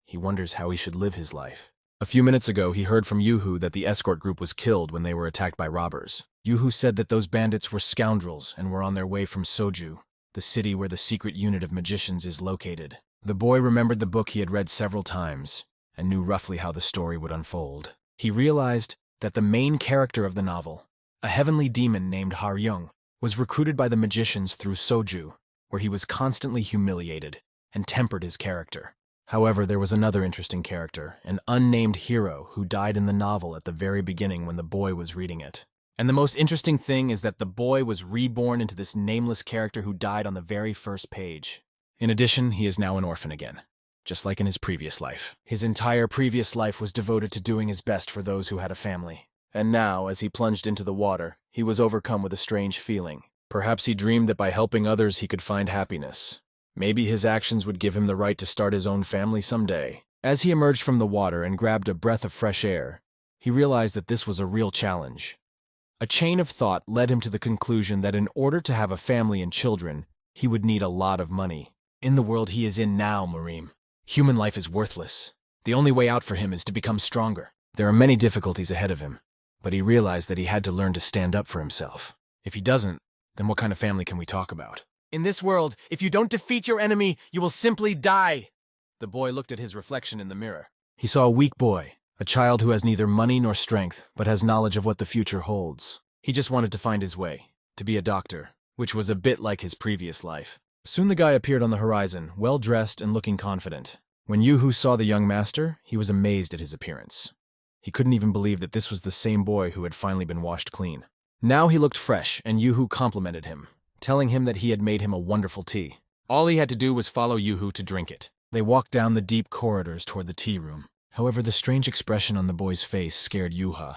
He wonders how he should live his life. A few minutes ago, he heard from Yoo-hoo that the escort group was killed when they were attacked by robbers. Yoo-hoo said that those bandits were scoundrels and were on their way from Soju, the city where the secret unit of magicians is located. The boy remembered the book he had read several times and knew roughly how the story would unfold. He realized that the main character of the novel, a heavenly demon named Har-Young, was recruited by the magicians through Soju, where he was constantly humiliated and tempered his character. However, there was another interesting character, an unnamed hero who died in the novel at the very beginning when the boy was reading it. And the most interesting thing is that the boy was reborn into this nameless character who died on the very first page. In addition, he is now an orphan again, just like in his previous life. His entire previous life was devoted to doing his best for those who had a family. And now, as he plunged into the water, he was overcome with a strange feeling. Perhaps he dreamed that by helping others he could find happiness. Maybe his actions would give him the right to start his own family someday. As he emerged from the water and grabbed a breath of fresh air, he realized that this was a real challenge. A chain of thought led him to the conclusion that in order to have a family and children, he would need a lot of money. In the world he is in now, Mareem, human life is worthless. The only way out for him is to become stronger. There are many difficulties ahead of him, but he realized that he had to learn to stand up for himself. If he doesn't, then what kind of family can we talk about? In this world, if you don't defeat your enemy, you will simply die. The boy looked at his reflection in the mirror. He saw a weak boy, a child who has neither money nor strength, but has knowledge of what the future holds. He just wanted to find his way, to be a doctor, which was a bit like his previous life. Soon the guy appeared on the horizon, well-dressed and looking confident. When Yoo-hoo saw the young master, he was amazed at his appearance. He couldn't even believe that this was the same boy who had finally been washed clean. Now he looked fresh, and Yoo-hoo complimented him, telling him that he had made him a wonderful tea. All he had to do was follow Yoo-hoo to drink it. They walked down the deep corridors toward the tea room. However, the strange expression on the boy's face scared Yoo-hoo.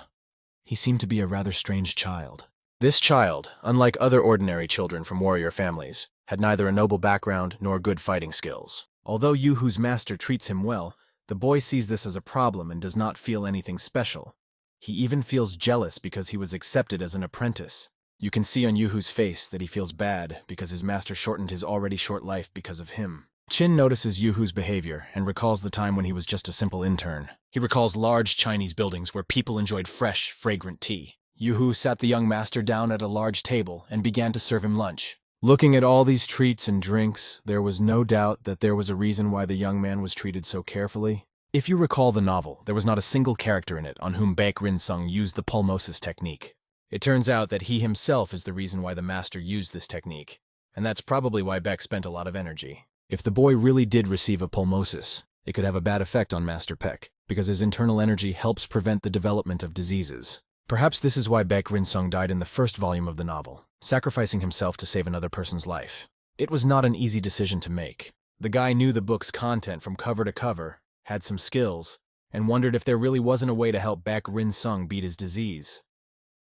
He seemed to be a rather strange child. This child, unlike other ordinary children from warrior families, had neither a noble background nor good fighting skills. Although Yoo-hoo's master treats him well, the boy sees this as a problem and does not feel anything special. He even feels jealous because he was accepted as an apprentice. You can see on Yoo-hoo's face that he feels bad because his master shortened his already short life because of him. Chin notices Yoo-hoo's behavior and recalls the time when he was just a simple intern. He recalls large Chinese buildings where people enjoyed fresh, fragrant tea. Yoo-hoo sat the young master down at a large table and began to serve him lunch. Looking at all these treats and drinks, there was no doubt that there was a reason why the young man was treated so carefully. If you recall the novel, there was not a single character in it on whom Baek Rin-sung used the pulmosis technique. It turns out that he himself is the reason why the master used this technique, and that's probably why Baek spent a lot of energy. If the boy really did receive a pulmosis, it could have a bad effect on Master Peck, because his internal energy helps prevent the development of diseases. Perhaps this is why Baek Rin-sung died in the first volume of the novel, sacrificing himself to save another person's life. It was not an easy decision to make. The guy knew the book's content from cover to cover, had some skills, and wondered if there really wasn't a way to help Baek Rin-sung beat his disease.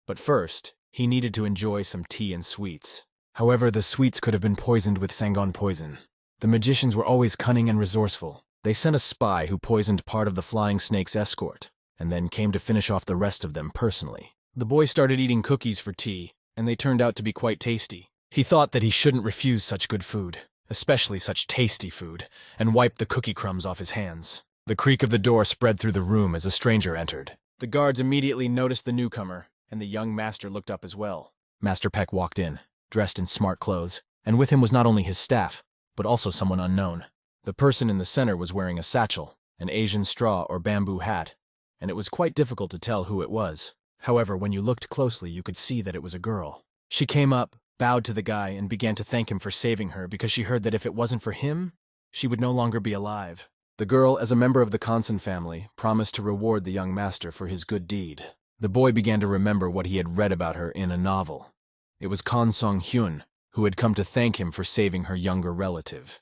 But first, he needed to enjoy some tea and sweets. However, the sweets could have been poisoned with Sangon poison. The magicians were always cunning and resourceful. They sent a spy who poisoned part of the flying snake's escort, and then came to finish off the rest of them personally. The boy started eating cookies for tea, and they turned out to be quite tasty. He thought that he shouldn't refuse such good food, especially such tasty food, and wiped the cookie crumbs off his hands. The creak of the door spread through the room as a stranger entered. The guards immediately noticed the newcomer, and the young master looked up as well. Master Peck walked in, dressed in smart clothes, and with him was not only his staff, but also someone unknown. The person in the center was wearing a satchel, an Asian straw or bamboo hat, and it was quite difficult to tell who it was. However, when you looked closely, you could see that it was a girl. She came up, bowed to the guy, and began to thank him for saving her because she heard that if it wasn't for him, she would no longer be alive. The girl, as a member of the Konsen family, promised to reward the young master for his good deed. The boy began to remember what he had read about her in a novel. It was Kon Song-hyun, who had come to thank him for saving her younger relative.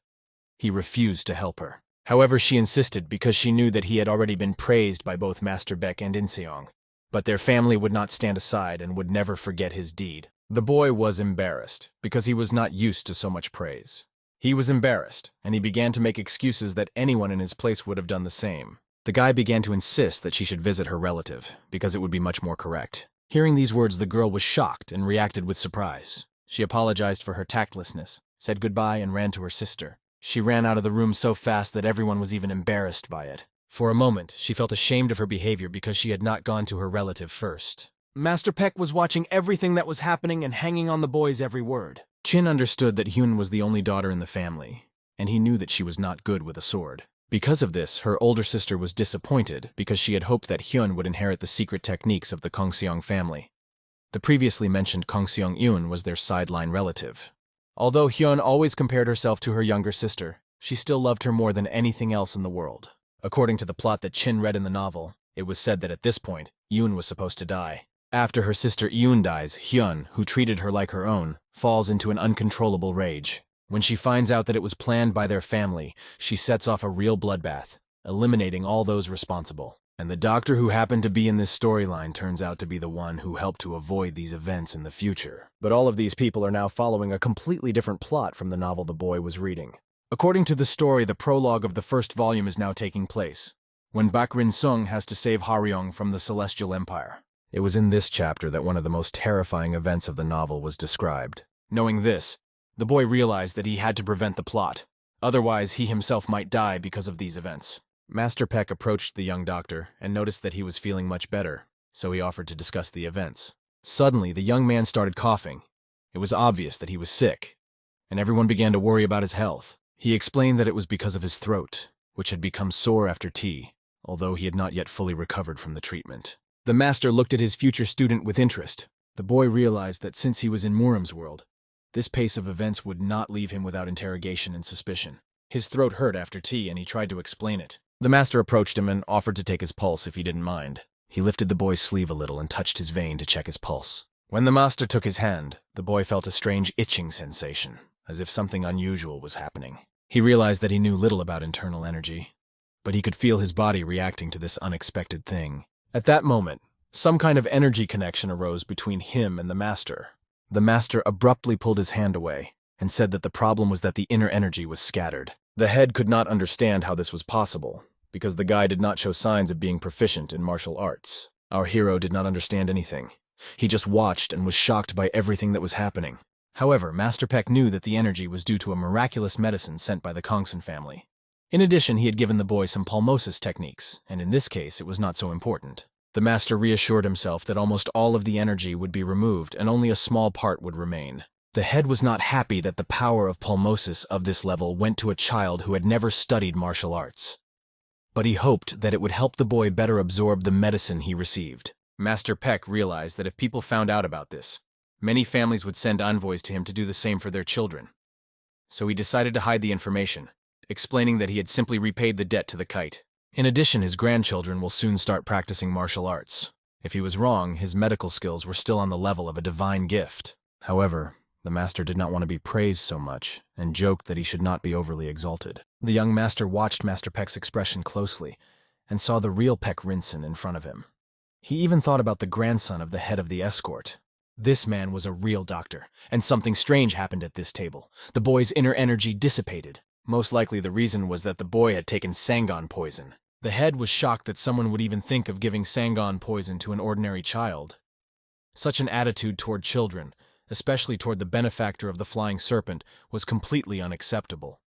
He refused to help her. However, she insisted because she knew that he had already been praised by both Master Beck and Inseong. But their family would not stand aside and would never forget his deed. The boy was embarrassed because he was not used to so much praise. He was embarrassed, and he began to make excuses that anyone in his place would have done the same. The guy began to insist that she should visit her relative, because it would be much more correct. Hearing these words, the girl was shocked and reacted with surprise. She apologized for her tactlessness, said goodbye, and ran to her sister. She ran out of the room so fast that everyone was even embarrassed by it. For a moment, she felt ashamed of her behavior because she had not gone to her relative first. Master Peck was watching everything that was happening and hanging on the boy's every word. Chin understood that Hyun was the only daughter in the family, and he knew that she was not good with a sword. Because of this, her older sister was disappointed because she had hoped that Hyun would inherit the secret techniques of the Kongseong family. The previously mentioned Kongseong-eun was their sideline relative. Although Hyun always compared herself to her younger sister, she still loved her more than anything else in the world. According to the plot that Chin read in the novel, it was said that at this point, Yoon was supposed to die. After her sister Yoon dies, Hyun, who treated her like her own, falls into an uncontrollable rage. When she finds out that it was planned by their family, she sets off a real bloodbath, eliminating all those responsible. And the doctor who happened to be in this storyline turns out to be the one who helped to avoid these events in the future. But all of these people are now following a completely different plot from the novel the boy was reading. According to the story, the prologue of the first volume is now taking place, when Bak Rin-sung has to save Haryong from the Celestial Empire. It was in this chapter that one of the most terrifying events of the novel was described. Knowing this, the boy realized that he had to prevent the plot. Otherwise, he himself might die because of these events. Master Peck approached the young doctor and noticed that he was feeling much better, so he offered to discuss the events. Suddenly, the young man started coughing. It was obvious that he was sick, and everyone began to worry about his health. He explained that it was because of his throat, which had become sore after tea, although he had not yet fully recovered from the treatment. The master looked at his future student with interest. The boy realized that since he was in Muram's world, this pace of events would not leave him without interrogation and suspicion. His throat hurt after tea, and he tried to explain it. The master approached him and offered to take his pulse if he didn't mind. He lifted the boy's sleeve a little and touched his vein to check his pulse. When the master took his hand, the boy felt a strange itching sensation, as if something unusual was happening. He realized that he knew little about internal energy, but he could feel his body reacting to this unexpected thing. At that moment, some kind of energy connection arose between him and the master. The master abruptly pulled his hand away and said that the problem was that the inner energy was scattered. The head could not understand how this was possible, because the guy did not show signs of being proficient in martial arts. Our hero did not understand anything. He just watched and was shocked by everything that was happening. However, Master Peck knew that the energy was due to a miraculous medicine sent by the Kongsen family. In addition, he had given the boy some pulmosis techniques, and in this case, it was not so important. The master reassured himself that almost all of the energy would be removed and only a small part would remain. The head was not happy that the power of pulmosis of this level went to a child who had never studied martial arts. But he hoped that it would help the boy better absorb the medicine he received. Master Peck realized that if people found out about this, many families would send envoys to him to do the same for their children. So he decided to hide the information, explaining that he had simply repaid the debt to the kite. In addition, his grandchildren will soon start practicing martial arts. If he was wrong, his medical skills were still on the level of a divine gift. However, the master did not want to be praised so much, and joked that he should not be overly exalted. The young master watched Master Peck's expression closely, and saw the real Peck Rinsen in front of him. He even thought about the grandson of the head of the Escort. This man was a real doctor, and something strange happened at this table. The boy's inner energy dissipated. Most likely the reason was that the boy had taken Sangon poison. The head was shocked that someone would even think of giving Sangon poison to an ordinary child. Such an attitude toward children, especially toward the benefactor of the flying serpent, was completely unacceptable.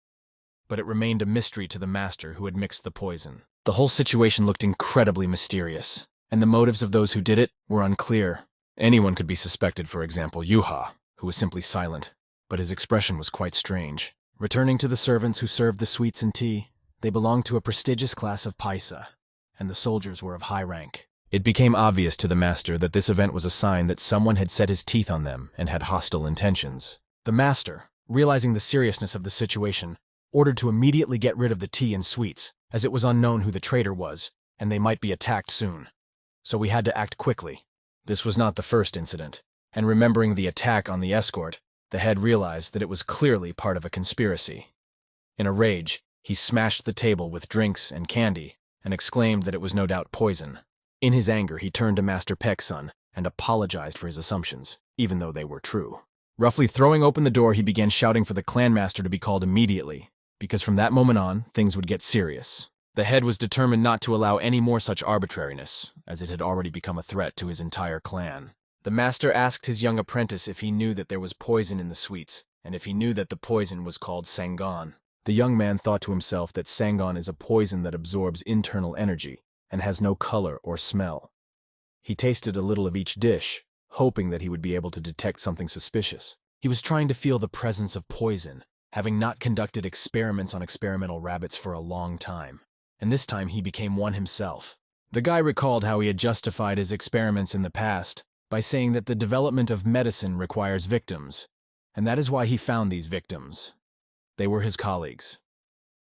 But it remained a mystery to the master who had mixed the poison. The whole situation looked incredibly mysterious, and the motives of those who did it were unclear. Anyone could be suspected, for example, Yuha, who was simply silent, but his expression was quite strange. Returning to the servants who served the sweets and tea, they belonged to a prestigious class of paisa, and the soldiers were of high rank. It became obvious to the master that this event was a sign that someone had set his teeth on them and had hostile intentions. The master, realizing the seriousness of the situation, ordered to immediately get rid of the tea and sweets, as it was unknown who the traitor was, and they might be attacked soon. So we had to act quickly. This was not the first incident, and remembering the attack on the escort, the head realized that it was clearly part of a conspiracy. In a rage, he smashed the table with drinks and candy, and exclaimed that it was no doubt poison. In his anger, he turned to Master Peksun and apologized for his assumptions, even though they were true. Roughly throwing open the door, he began shouting for the clan master to be called immediately, because from that moment on, things would get serious. The head was determined not to allow any more such arbitrariness, as it had already become a threat to his entire clan. The master asked his young apprentice if he knew that there was poison in the sweets, and if he knew that the poison was called Sangon. The young man thought to himself that Sangon is a poison that absorbs internal energy, and has no color or smell. He tasted a little of each dish, hoping that he would be able to detect something suspicious. He was trying to feel the presence of poison, having not conducted experiments on experimental rabbits for a long time. And this time he became one himself. The guy recalled how he had justified his experiments in the past by saying that the development of medicine requires victims, and that is why he found these victims. They were his colleagues.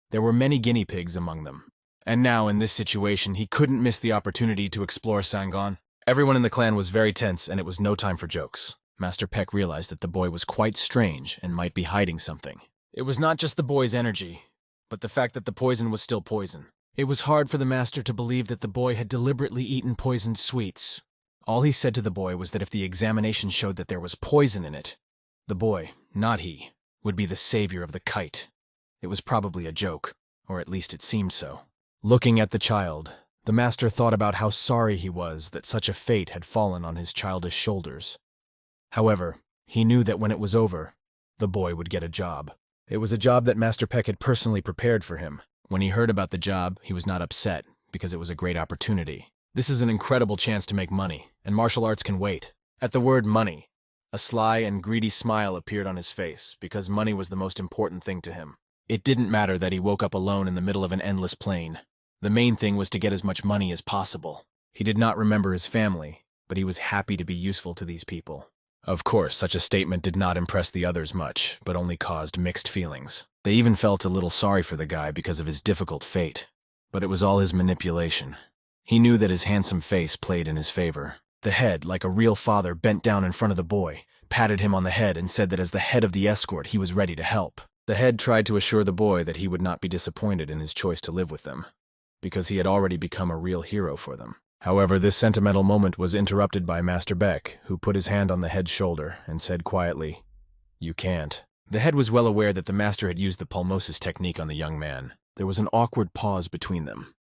There were many guinea pigs among them. And now, in this situation, he couldn't miss the opportunity to explore Sangon. Everyone in the clan was very tense, and it was no time for jokes. Master Peck realized that the boy was quite strange and might be hiding something. It was not just the boy's energy, but the fact that the poison was still poison. It was hard for the master to believe that the boy had deliberately eaten poisoned sweets. All he said to the boy was that if the examination showed that there was poison in it, the boy, not he, would be the savior of the kite. It was probably a joke, or at least it seemed so. Looking at the child, the master thought about how sorry he was that such a fate had fallen on his childish shoulders. However, he knew that when it was over, the boy would get a job. It was a job that Master Peck had personally prepared for him. When he heard about the job, he was not upset, because it was a great opportunity. This is an incredible chance to make money, and martial arts can wait. At the word money, a sly and greedy smile appeared on his face, because money was the most important thing to him. It didn't matter that he woke up alone in the middle of an endless plain. The main thing was to get as much money as possible. He did not remember his family, but he was happy to be useful to these people. Of course, such a statement did not impress the others much, but only caused mixed feelings. They even felt a little sorry for the guy because of his difficult fate. But it was all his manipulation. He knew that his handsome face played in his favor. The head, like a real father, bent down in front of the boy, patted him on the head and said that as the head of the escort, he was ready to help. The head tried to assure the boy that he would not be disappointed in his choice to live with them, because he had already become a real hero for them. However, this sentimental moment was interrupted by Master Beck, who put his hand on the head's shoulder and said quietly, "You can't." The head was well aware that the master had used the pulmosis technique on the young man. There was an awkward pause between them.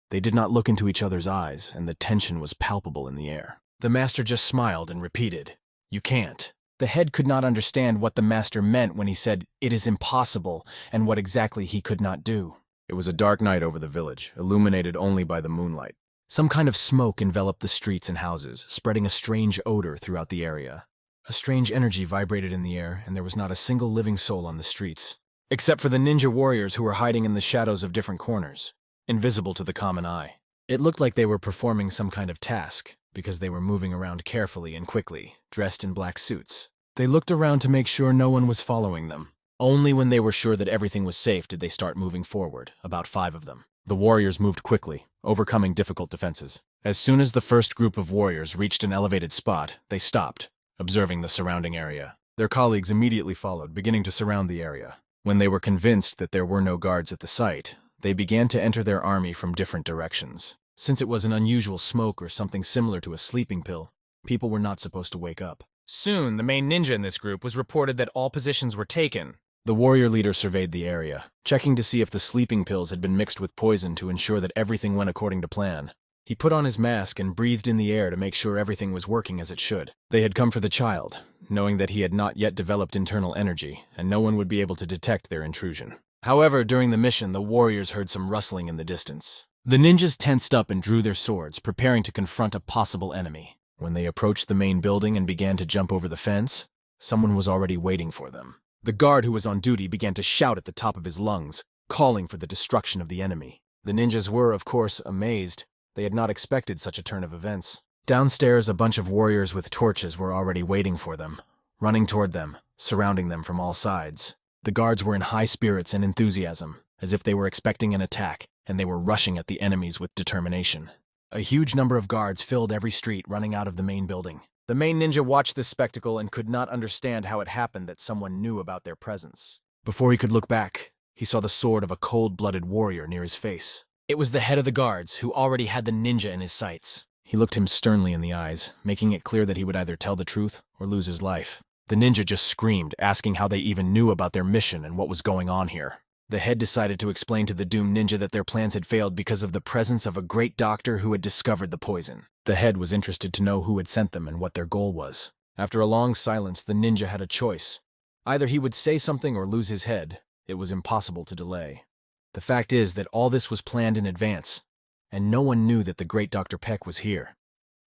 They did not look into each other's eyes, and the tension was palpable in the air. The master just smiled and repeated, "You can't." The head could not understand what the master meant when he said, "It is impossible," and what exactly he could not do. It was a dark night over the village, illuminated only by the moonlight. Some kind of smoke enveloped the streets and houses, spreading a strange odor throughout the area. A strange energy vibrated in the air, and there was not a single living soul on the streets, except for the ninja warriors who were hiding in the shadows of different corners, invisible to the common eye. It looked like they were performing some kind of task, because they were moving around carefully and quickly, dressed in black suits. They looked around to make sure no one was following them. Only when they were sure that everything was safe did they start moving forward, about 5 of them. The warriors moved quickly, overcoming difficult defenses. As soon as the first group of warriors reached an elevated spot, they stopped, observing the surrounding area. Their colleagues immediately followed, beginning to surround the area. When they were convinced that there were no guards at the site, they began to enter their army from different directions. Since it was an unusual smoke or something similar to a sleeping pill, people were not supposed to wake up. Soon, the main ninja in this group was reported that all positions were taken. The warrior leader surveyed the area, checking to see if the sleeping pills had been mixed with poison to ensure that everything went according to plan. He put on his mask and breathed in the air to make sure everything was working as it should. They had come for the child, knowing that he had not yet developed internal energy, and no one would be able to detect their intrusion. However, during the mission, the warriors heard some rustling in the distance. The ninjas tensed up and drew their swords, preparing to confront a possible enemy. When they approached the main building and began to jump over the fence, someone was already waiting for them. The guard who was on duty began to shout at the top of his lungs, calling for the destruction of the enemy. The ninjas were, of course, amazed. They had not expected such a turn of events. Downstairs, a bunch of warriors with torches were already waiting for them, running toward them, surrounding them from all sides. The guards were in high spirits and enthusiasm, as if they were expecting an attack, and they were rushing at the enemies with determination. A huge number of guards filled every street running out of the main building. The main ninja watched this spectacle and could not understand how it happened that someone knew about their presence. Before he could look back, he saw the sword of a cold-blooded warrior near his face. It was the head of the guards, who already had the ninja in his sights. He looked him sternly in the eyes, making it clear that he would either tell the truth or lose his life. The ninja just screamed, asking how they even knew about their mission and what was going on here. The head decided to explain to the doomed ninja that their plans had failed because of the presence of a great doctor who had discovered the poison. The head was interested to know who had sent them and what their goal was. After a long silence, the ninja had a choice. Either he would say something or lose his head. It was impossible to delay. The fact is that all this was planned in advance, and no one knew that the great Dr. Peck was here.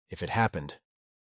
If it happened,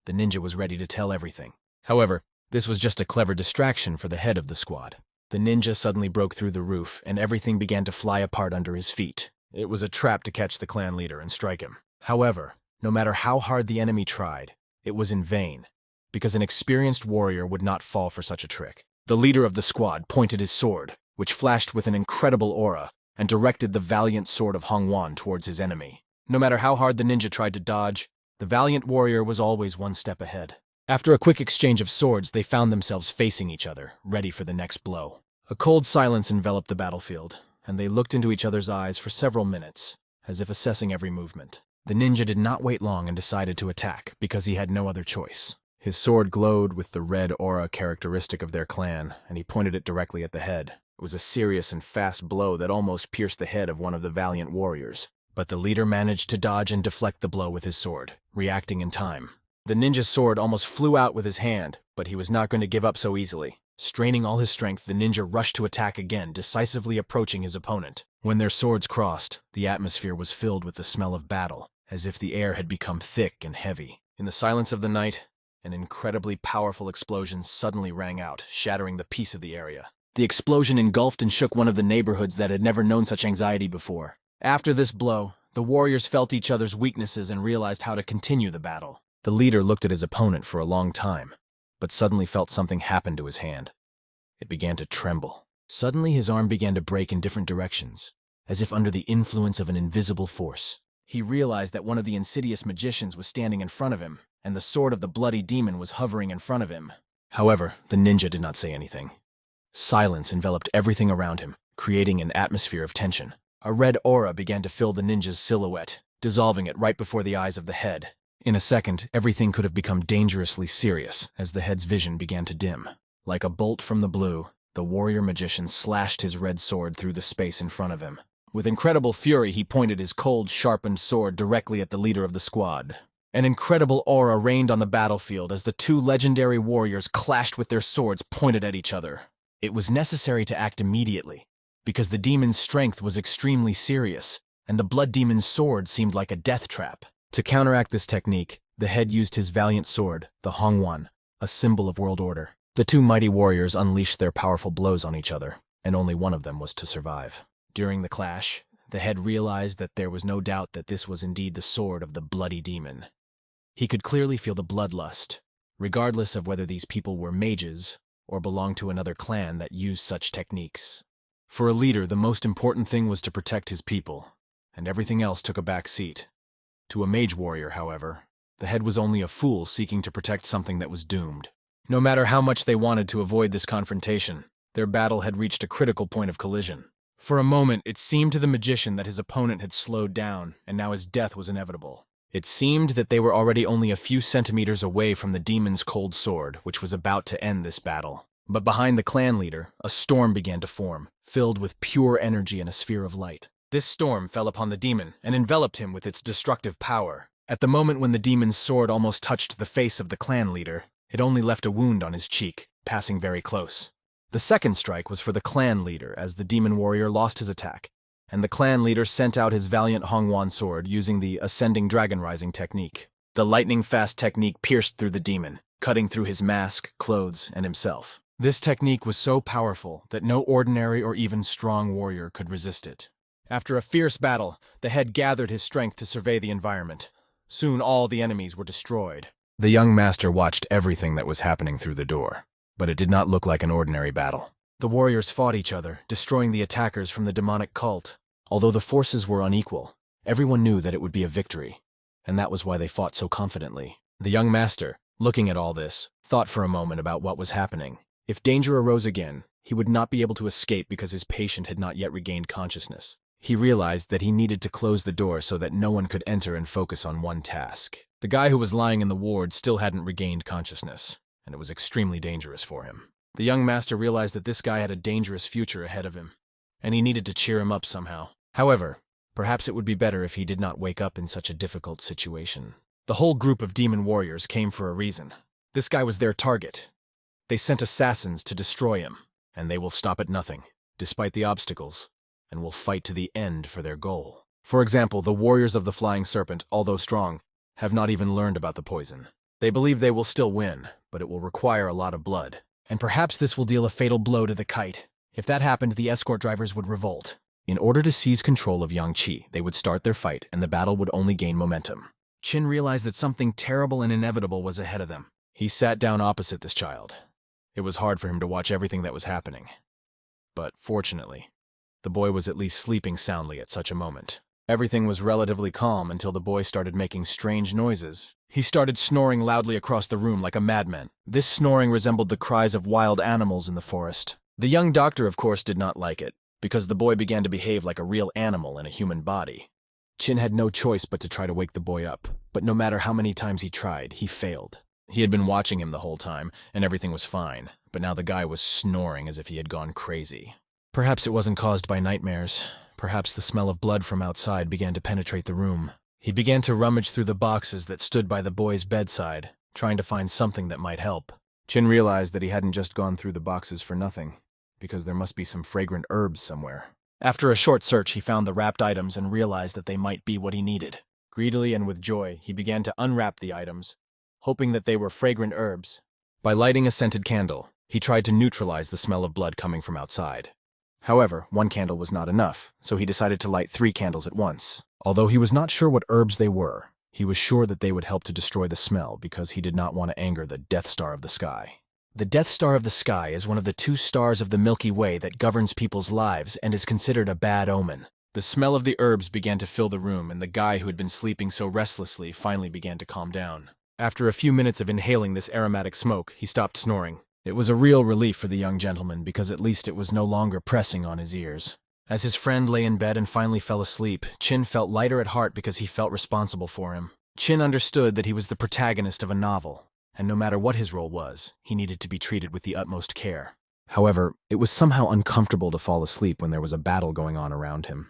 the ninja was ready to tell everything. However, this was just a clever distraction for the head of the squad. The ninja suddenly broke through the roof, and everything began to fly apart under his feet. It was a trap to catch the clan leader and strike him. However, no matter how hard the enemy tried, it was in vain, because an experienced warrior would not fall for such a trick. The leader of the squad pointed his sword, which flashed with an incredible aura, and directed the valiant sword of Hongwan towards his enemy. No matter how hard the ninja tried to dodge, the valiant warrior was always one step ahead. After a quick exchange of swords, they found themselves facing each other, ready for the next blow. A cold silence enveloped the battlefield, and they looked into each other's eyes for several minutes, as if assessing every movement. The ninja did not wait long and decided to attack, because he had no other choice. His sword glowed with the red aura characteristic of their clan, and he pointed it directly at the head. It was a serious and fast blow that almost pierced the head of one of the valiant warriors. But the leader managed to dodge and deflect the blow with his sword, reacting in time. The ninja's sword almost flew out with his hand, but he was not going to give up so easily. Straining all his strength, the ninja rushed to attack again, decisively approaching his opponent. When their swords crossed, the atmosphere was filled with the smell of battle, as if the air had become thick and heavy. In the silence of the night, an incredibly powerful explosion suddenly rang out, shattering the peace of the area. The explosion engulfed and shook one of the neighborhoods that had never known such anxiety before. After this blow, the warriors felt each other's weaknesses and realized how to continue the battle. The leader looked at his opponent for a long time, but suddenly felt something happen to his hand. It began to tremble. Suddenly his arm began to break in different directions, as if under the influence of an invisible force. He realized that one of the insidious magicians was standing in front of him, and the sword of the bloody demon was hovering in front of him. However, the ninja did not say anything. Silence enveloped everything around him, creating an atmosphere of tension. A red aura began to fill the ninja's silhouette, dissolving it right before the eyes of the head. In a second, everything could have become dangerously serious as the head's vision began to dim. Like a bolt from the blue, the warrior magician slashed his red sword through the space in front of him. With incredible fury, he pointed his cold, sharpened sword directly at the leader of the squad. An incredible aura reigned on the battlefield as the two legendary warriors clashed with their swords pointed at each other. It was necessary to act immediately, because the demon's strength was extremely serious, and the blood demon's sword seemed like a death trap. To counteract this technique, the head used his valiant sword, the Hongwan, a symbol of world order. The two mighty warriors unleashed their powerful blows on each other, and only one of them was to survive. During the clash, the head realized that there was no doubt that this was indeed the sword of the bloody demon. He could clearly feel the bloodlust, regardless of whether these people were mages or belonged to another clan that used such techniques. For a leader, the most important thing was to protect his people, and everything else took a back seat. To a mage warrior, however, the head was only a fool seeking to protect something that was doomed. No matter how much they wanted to avoid this confrontation, their battle had reached a critical point of collision. For a moment, it seemed to the magician that his opponent had slowed down, and now his death was inevitable. It seemed that they were already only a few centimeters away from the demon's cold sword, which was about to end this battle. But behind the clan leader, a storm began to form, filled with pure energy and a sphere of light. This storm fell upon the demon and enveloped him with its destructive power. At the moment when the demon's sword almost touched the face of the clan leader, it only left a wound on his cheek, passing very close. The second strike was for the clan leader as the demon warrior lost his attack, and the clan leader sent out his valiant Hongwan sword using the ascending dragon rising technique. The lightning-fast technique pierced through the demon, cutting through his mask, clothes, and himself. This technique was so powerful that no ordinary or even strong warrior could resist it. After a fierce battle, the head gathered his strength to survey the environment. Soon all the enemies were destroyed. The young master watched everything that was happening through the door, but it did not look like an ordinary battle. The warriors fought each other, destroying the attackers from the demonic cult. Although the forces were unequal, everyone knew that it would be a victory, and that was why they fought so confidently. The young master, looking at all this, thought for a moment about what was happening. If danger arose again, he would not be able to escape because his patient had not yet regained consciousness. He realized that he needed to close the door so that no one could enter and focus on one task. The guy who was lying in the ward still hadn't regained consciousness, and it was extremely dangerous for him. The young master realized that this guy had a dangerous future ahead of him, and he needed to cheer him up somehow. However, perhaps it would be better if he did not wake up in such a difficult situation. The whole group of demon warriors came for a reason. This guy was their target. They sent assassins to destroy him, and they will stop at nothing, despite the obstacles, and will fight to the end for their goal. For example, the warriors of the Flying Serpent, although strong, have not even learned about the poison. They believe they will still win, but it will require a lot of blood. And perhaps this will deal a fatal blow to the kite. If that happened, the escort drivers would revolt. In order to seize control of Yang Qi, they would start their fight, and the battle would only gain momentum. Qin realized that something terrible and inevitable was ahead of them. He sat down opposite this child. It was hard for him to watch everything that was happening. But fortunately, the boy was at least sleeping soundly at such a moment. Everything was relatively calm until the boy started making strange noises. He started snoring loudly across the room like a madman. This snoring resembled the cries of wild animals in the forest. The young doctor, of course, did not like it, because the boy began to behave like a real animal in a human body. Qin had no choice but to try to wake the boy up, but no matter how many times he tried, he failed. He had been watching him the whole time, and everything was fine, but now the guy was snoring as if he had gone crazy. Perhaps it wasn't caused by nightmares. Perhaps the smell of blood from outside began to penetrate the room. He began to rummage through the boxes that stood by the boy's bedside, trying to find something that might help. Qin realized that he hadn't just gone through the boxes for nothing, because there must be some fragrant herbs somewhere. After a short search, he found the wrapped items and realized that they might be what he needed. Greedily and with joy, he began to unwrap the items, hoping that they were fragrant herbs. By lighting a scented candle, he tried to neutralize the smell of blood coming from outside. However, one candle was not enough, so he decided to light 3 candles at once. Although he was not sure what herbs they were, he was sure that they would help to destroy the smell because he did not want to anger the Death Star of the Sky. The Death Star of the Sky is one of the 2 stars of the Milky Way that governs people's lives and is considered a bad omen. The smell of the herbs began to fill the room, and the guy who had been sleeping so restlessly finally began to calm down. After a few minutes of inhaling this aromatic smoke, he stopped snoring. It was a real relief for the young gentleman because at least it was no longer pressing on his ears. As his friend lay in bed and finally fell asleep, Qin felt lighter at heart because he felt responsible for him. Qin understood that he was the protagonist of a novel, and no matter what his role was, he needed to be treated with the utmost care. However, it was somehow uncomfortable to fall asleep when there was a battle going on around him.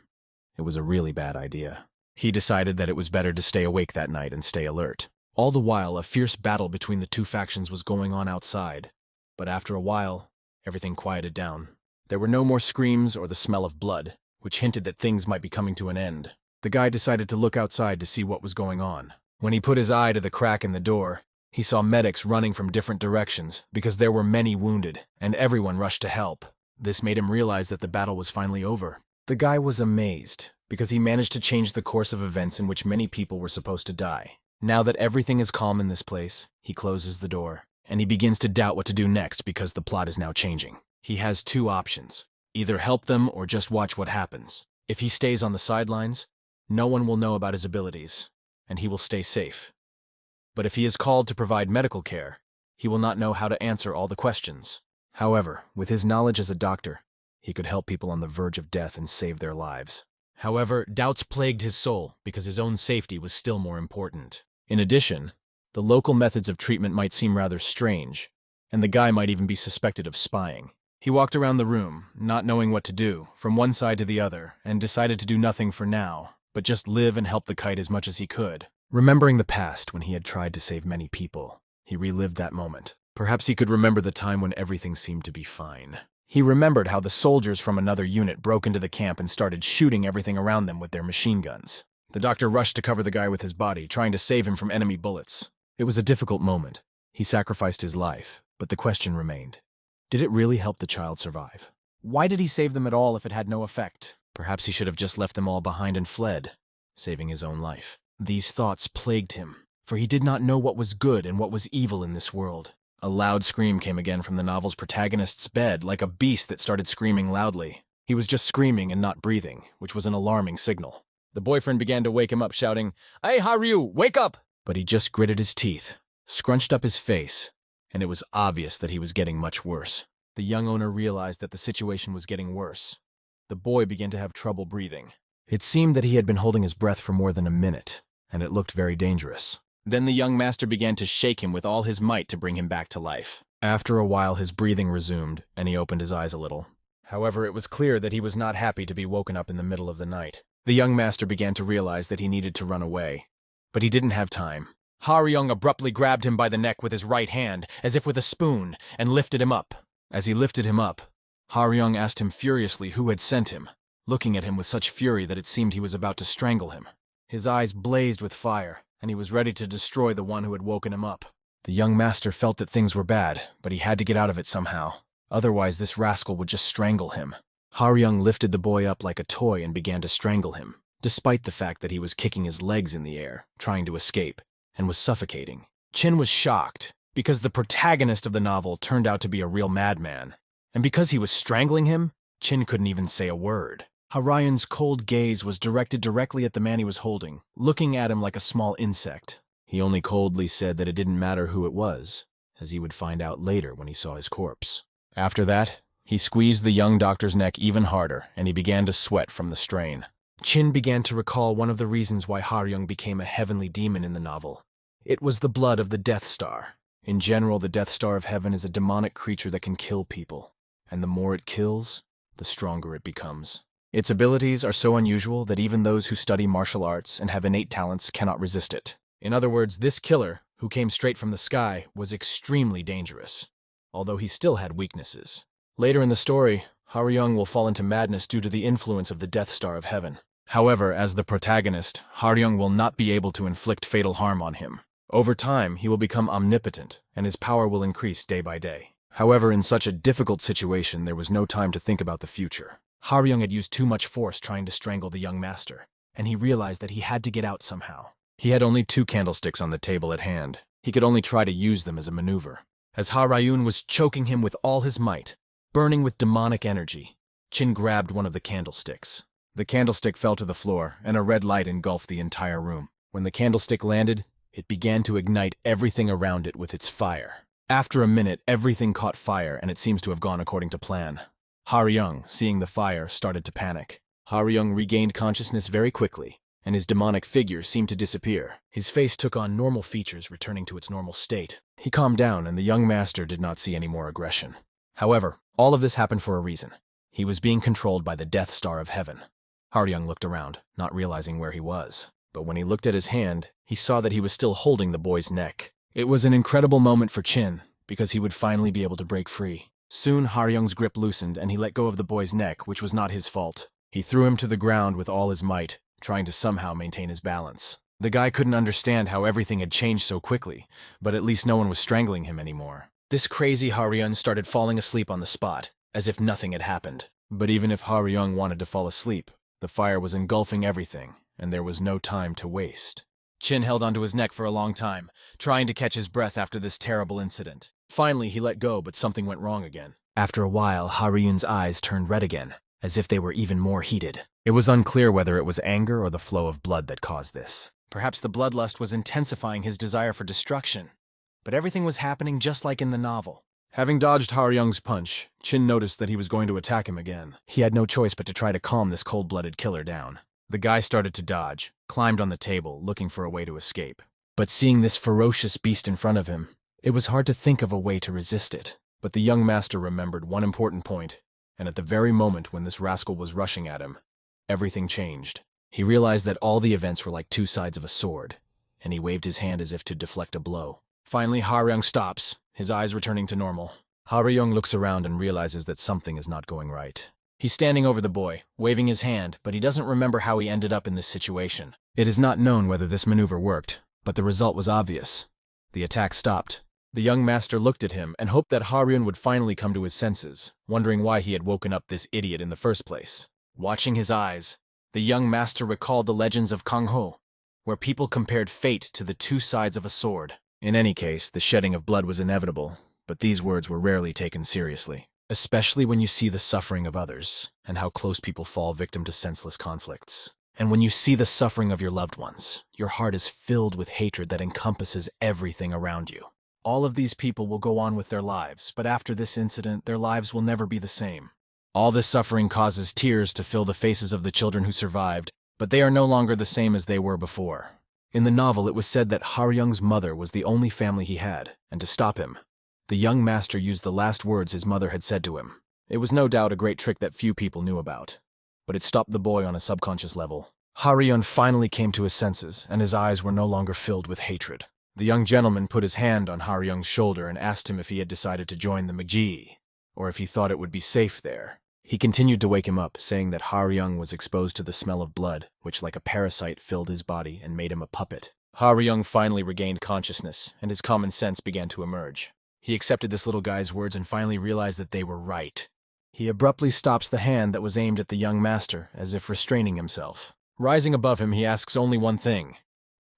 It was a really bad idea. He decided that it was better to stay awake that night and stay alert. All the while, a fierce battle between the 2 factions was going on outside. But after a while, everything quieted down. There were no more screams or the smell of blood, which hinted that things might be coming to an end. The guy decided to look outside to see what was going on. When he put his eye to the crack in the door, he saw medics running from different directions because there were many wounded, and everyone rushed to help. This made him realize that the battle was finally over. The guy was amazed because he managed to change the course of events in which many people were supposed to die. Now that everything is calm in this place, he closes the door. And he begins to doubt what to do next because the plot is now changing. He has 2 options. Either help them or just watch what happens. If he stays on the sidelines, no one will know about his abilities, and he will stay safe. But if he is called to provide medical care, he will not know how to answer all the questions. However, with his knowledge as a doctor, he could help people on the verge of death and save their lives. However, doubts plagued his soul because his own safety was still more important. In addition, the local methods of treatment might seem rather strange, and the guy might even be suspected of spying. He walked around the room, not knowing what to do, from one side to the other, and decided to do nothing for now, but just live and help the kite as much as he could. Remembering the past when he had tried to save many people, he relived that moment. Perhaps he could remember the time when everything seemed to be fine. He remembered how the soldiers from another unit broke into the camp and started shooting everything around them with their machine guns. The doctor rushed to cover the guy with his body, trying to save him from enemy bullets. It was a difficult moment. He sacrificed his life, but the question remained. Did it really help the child survive? Why did he save them at all if it had no effect? Perhaps he should have just left them all behind and fled, saving his own life. These thoughts plagued him, for he did not know what was good and what was evil in this world. A loud scream came again from the novel's protagonist's bed, like a beast that started screaming loudly. He was just screaming and not breathing, which was an alarming signal. The boyfriend began to wake him up, shouting, "Hey, Haru, wake up!" But he just gritted his teeth, scrunched up his face, and it was obvious that he was getting much worse. The young owner realized that the situation was getting worse. The boy began to have trouble breathing. It seemed that he had been holding his breath for more than a minute, and it looked very dangerous. Then the young master began to shake him with all his might to bring him back to life. After a while, his breathing resumed, and he opened his eyes a little. However, it was clear that he was not happy to be woken up in the middle of the night. The young master began to realize that he needed to run away. But he didn't have time. Haryung abruptly grabbed him by the neck with his right hand, as if with a spoon, and lifted him up. As he lifted him up, Haryung asked him furiously who had sent him, looking at him with such fury that it seemed he was about to strangle him. His eyes blazed with fire, and he was ready to destroy the one who had woken him up. The young master felt that things were bad, but he had to get out of it somehow. Otherwise, this rascal would just strangle him. Haryung lifted the boy up like a toy and began to strangle him, despite the fact that he was kicking his legs in the air, trying to escape, and was suffocating. Chin was shocked, because the protagonist of the novel turned out to be a real madman. And because he was strangling him, Chin couldn't even say a word. Haryung's cold gaze was directed directly at the man he was holding, looking at him like a small insect. He only coldly said that it didn't matter who it was, as he would find out later when he saw his corpse. After that, he squeezed the young doctor's neck even harder, and he began to sweat from the strain. Chin began to recall one of the reasons why Haryung became a heavenly demon in the novel. It was the blood of the Death Star. In general, the Death Star of Heaven is a demonic creature that can kill people, and the more it kills, the stronger it becomes. Its abilities are so unusual that even those who study martial arts and have innate talents cannot resist it. In other words, this killer, who came straight from the sky, was extremely dangerous, although he still had weaknesses. Later in the story, Haryung will fall into madness due to the influence of the Death Star of Heaven. However, as the protagonist, Haryung will not be able to inflict fatal harm on him. Over time, he will become omnipotent, and his power will increase day by day. However, in such a difficult situation, there was no time to think about the future. Haryung had used too much force trying to strangle the young master, and he realized that he had to get out somehow. He had only 2 candlesticks on the table at hand. He could only try to use them as a maneuver. As Haryung was choking him with all his might, burning with demonic energy, Chin grabbed one of the candlesticks. The candlestick fell to the floor, and a red light engulfed the entire room. When the candlestick landed, it began to ignite everything around it with its fire. After a minute, everything caught fire, and it seems to have gone according to plan. Haryung, seeing the fire, started to panic. Haryung regained consciousness very quickly, and his demonic figure seemed to disappear. His face took on normal features, returning to its normal state. He calmed down, and the young master did not see any more aggression. However, all of this happened for a reason. He was being controlled by the Death Star of Heaven. Haryung looked around, not realizing where he was. But when he looked at his hand, he saw that he was still holding the boy's neck. It was an incredible moment for Chin, because he would finally be able to break free. Soon, Haryung's grip loosened, and he let go of the boy's neck, which was not his fault. He threw him to the ground with all his might, trying to somehow maintain his balance. The guy couldn't understand how everything had changed so quickly, but at least no one was strangling him anymore. This crazy Haryung started falling asleep on the spot, as if nothing had happened. But even if Haryung wanted to fall asleep, the fire was engulfing everything, and there was no time to waste. Chin held onto his neck for a long time, trying to catch his breath after this terrible incident. Finally, he let go, but something went wrong again. After a while, Haryung's eyes turned red again, as if they were even more heated. It was unclear whether it was anger or the flow of blood that caused this. Perhaps the bloodlust was intensifying his desire for destruction. But everything was happening just like in the novel. Having dodged Haryung's punch, Chin noticed that he was going to attack him again. He had no choice but to try to calm this cold-blooded killer down. The guy started to dodge, climbed on the table, looking for a way to escape. But seeing this ferocious beast in front of him, it was hard to think of a way to resist it. But the young master remembered one important point, and at the very moment when this rascal was rushing at him, everything changed. He realized that all the events were like two sides of a sword, and he waved his hand as if to deflect a blow. Finally, Haryung stops, his eyes returning to normal. Haryung looks around and realizes that something is not going right. He's standing over the boy, waving his hand, but he doesn't remember how he ended up in this situation. It is not known whether this maneuver worked, but the result was obvious. The attack stopped. The young master looked at him and hoped that Haryun would finally come to his senses, wondering why he had woken up this idiot in the first place. Watching his eyes, the young master recalled the legends of Kangho, where people compared fate to the two sides of a sword. In any case, the shedding of blood was inevitable, but these words were rarely taken seriously, especially when you see the suffering of others and how close people fall victim to senseless conflicts. And when you see the suffering of your loved ones, your heart is filled with hatred that encompasses everything around you. All of these people will go on with their lives, but after this incident, their lives will never be the same. All this suffering causes tears to fill the faces of the children who survived, but they are no longer the same as they were before. In the novel, it was said that Haryung's mother was the only family he had, and to stop him, the young master used the last words his mother had said to him. It was no doubt a great trick that few people knew about, but it stopped the boy on a subconscious level. Haryun finally came to his senses, and his eyes were no longer filled with hatred. The young gentleman put his hand on Haryung's shoulder and asked him if he had decided to join the Magi, or if he thought it would be safe there. He continued to wake him up, saying that Haryung was exposed to the smell of blood, which like a parasite filled his body and made him a puppet. Haryung finally regained consciousness, and his common sense began to emerge. He accepted this little guy's words and finally realized that they were right. He abruptly stops the hand that was aimed at the young master, as if restraining himself. Rising above him, he asks only one thing.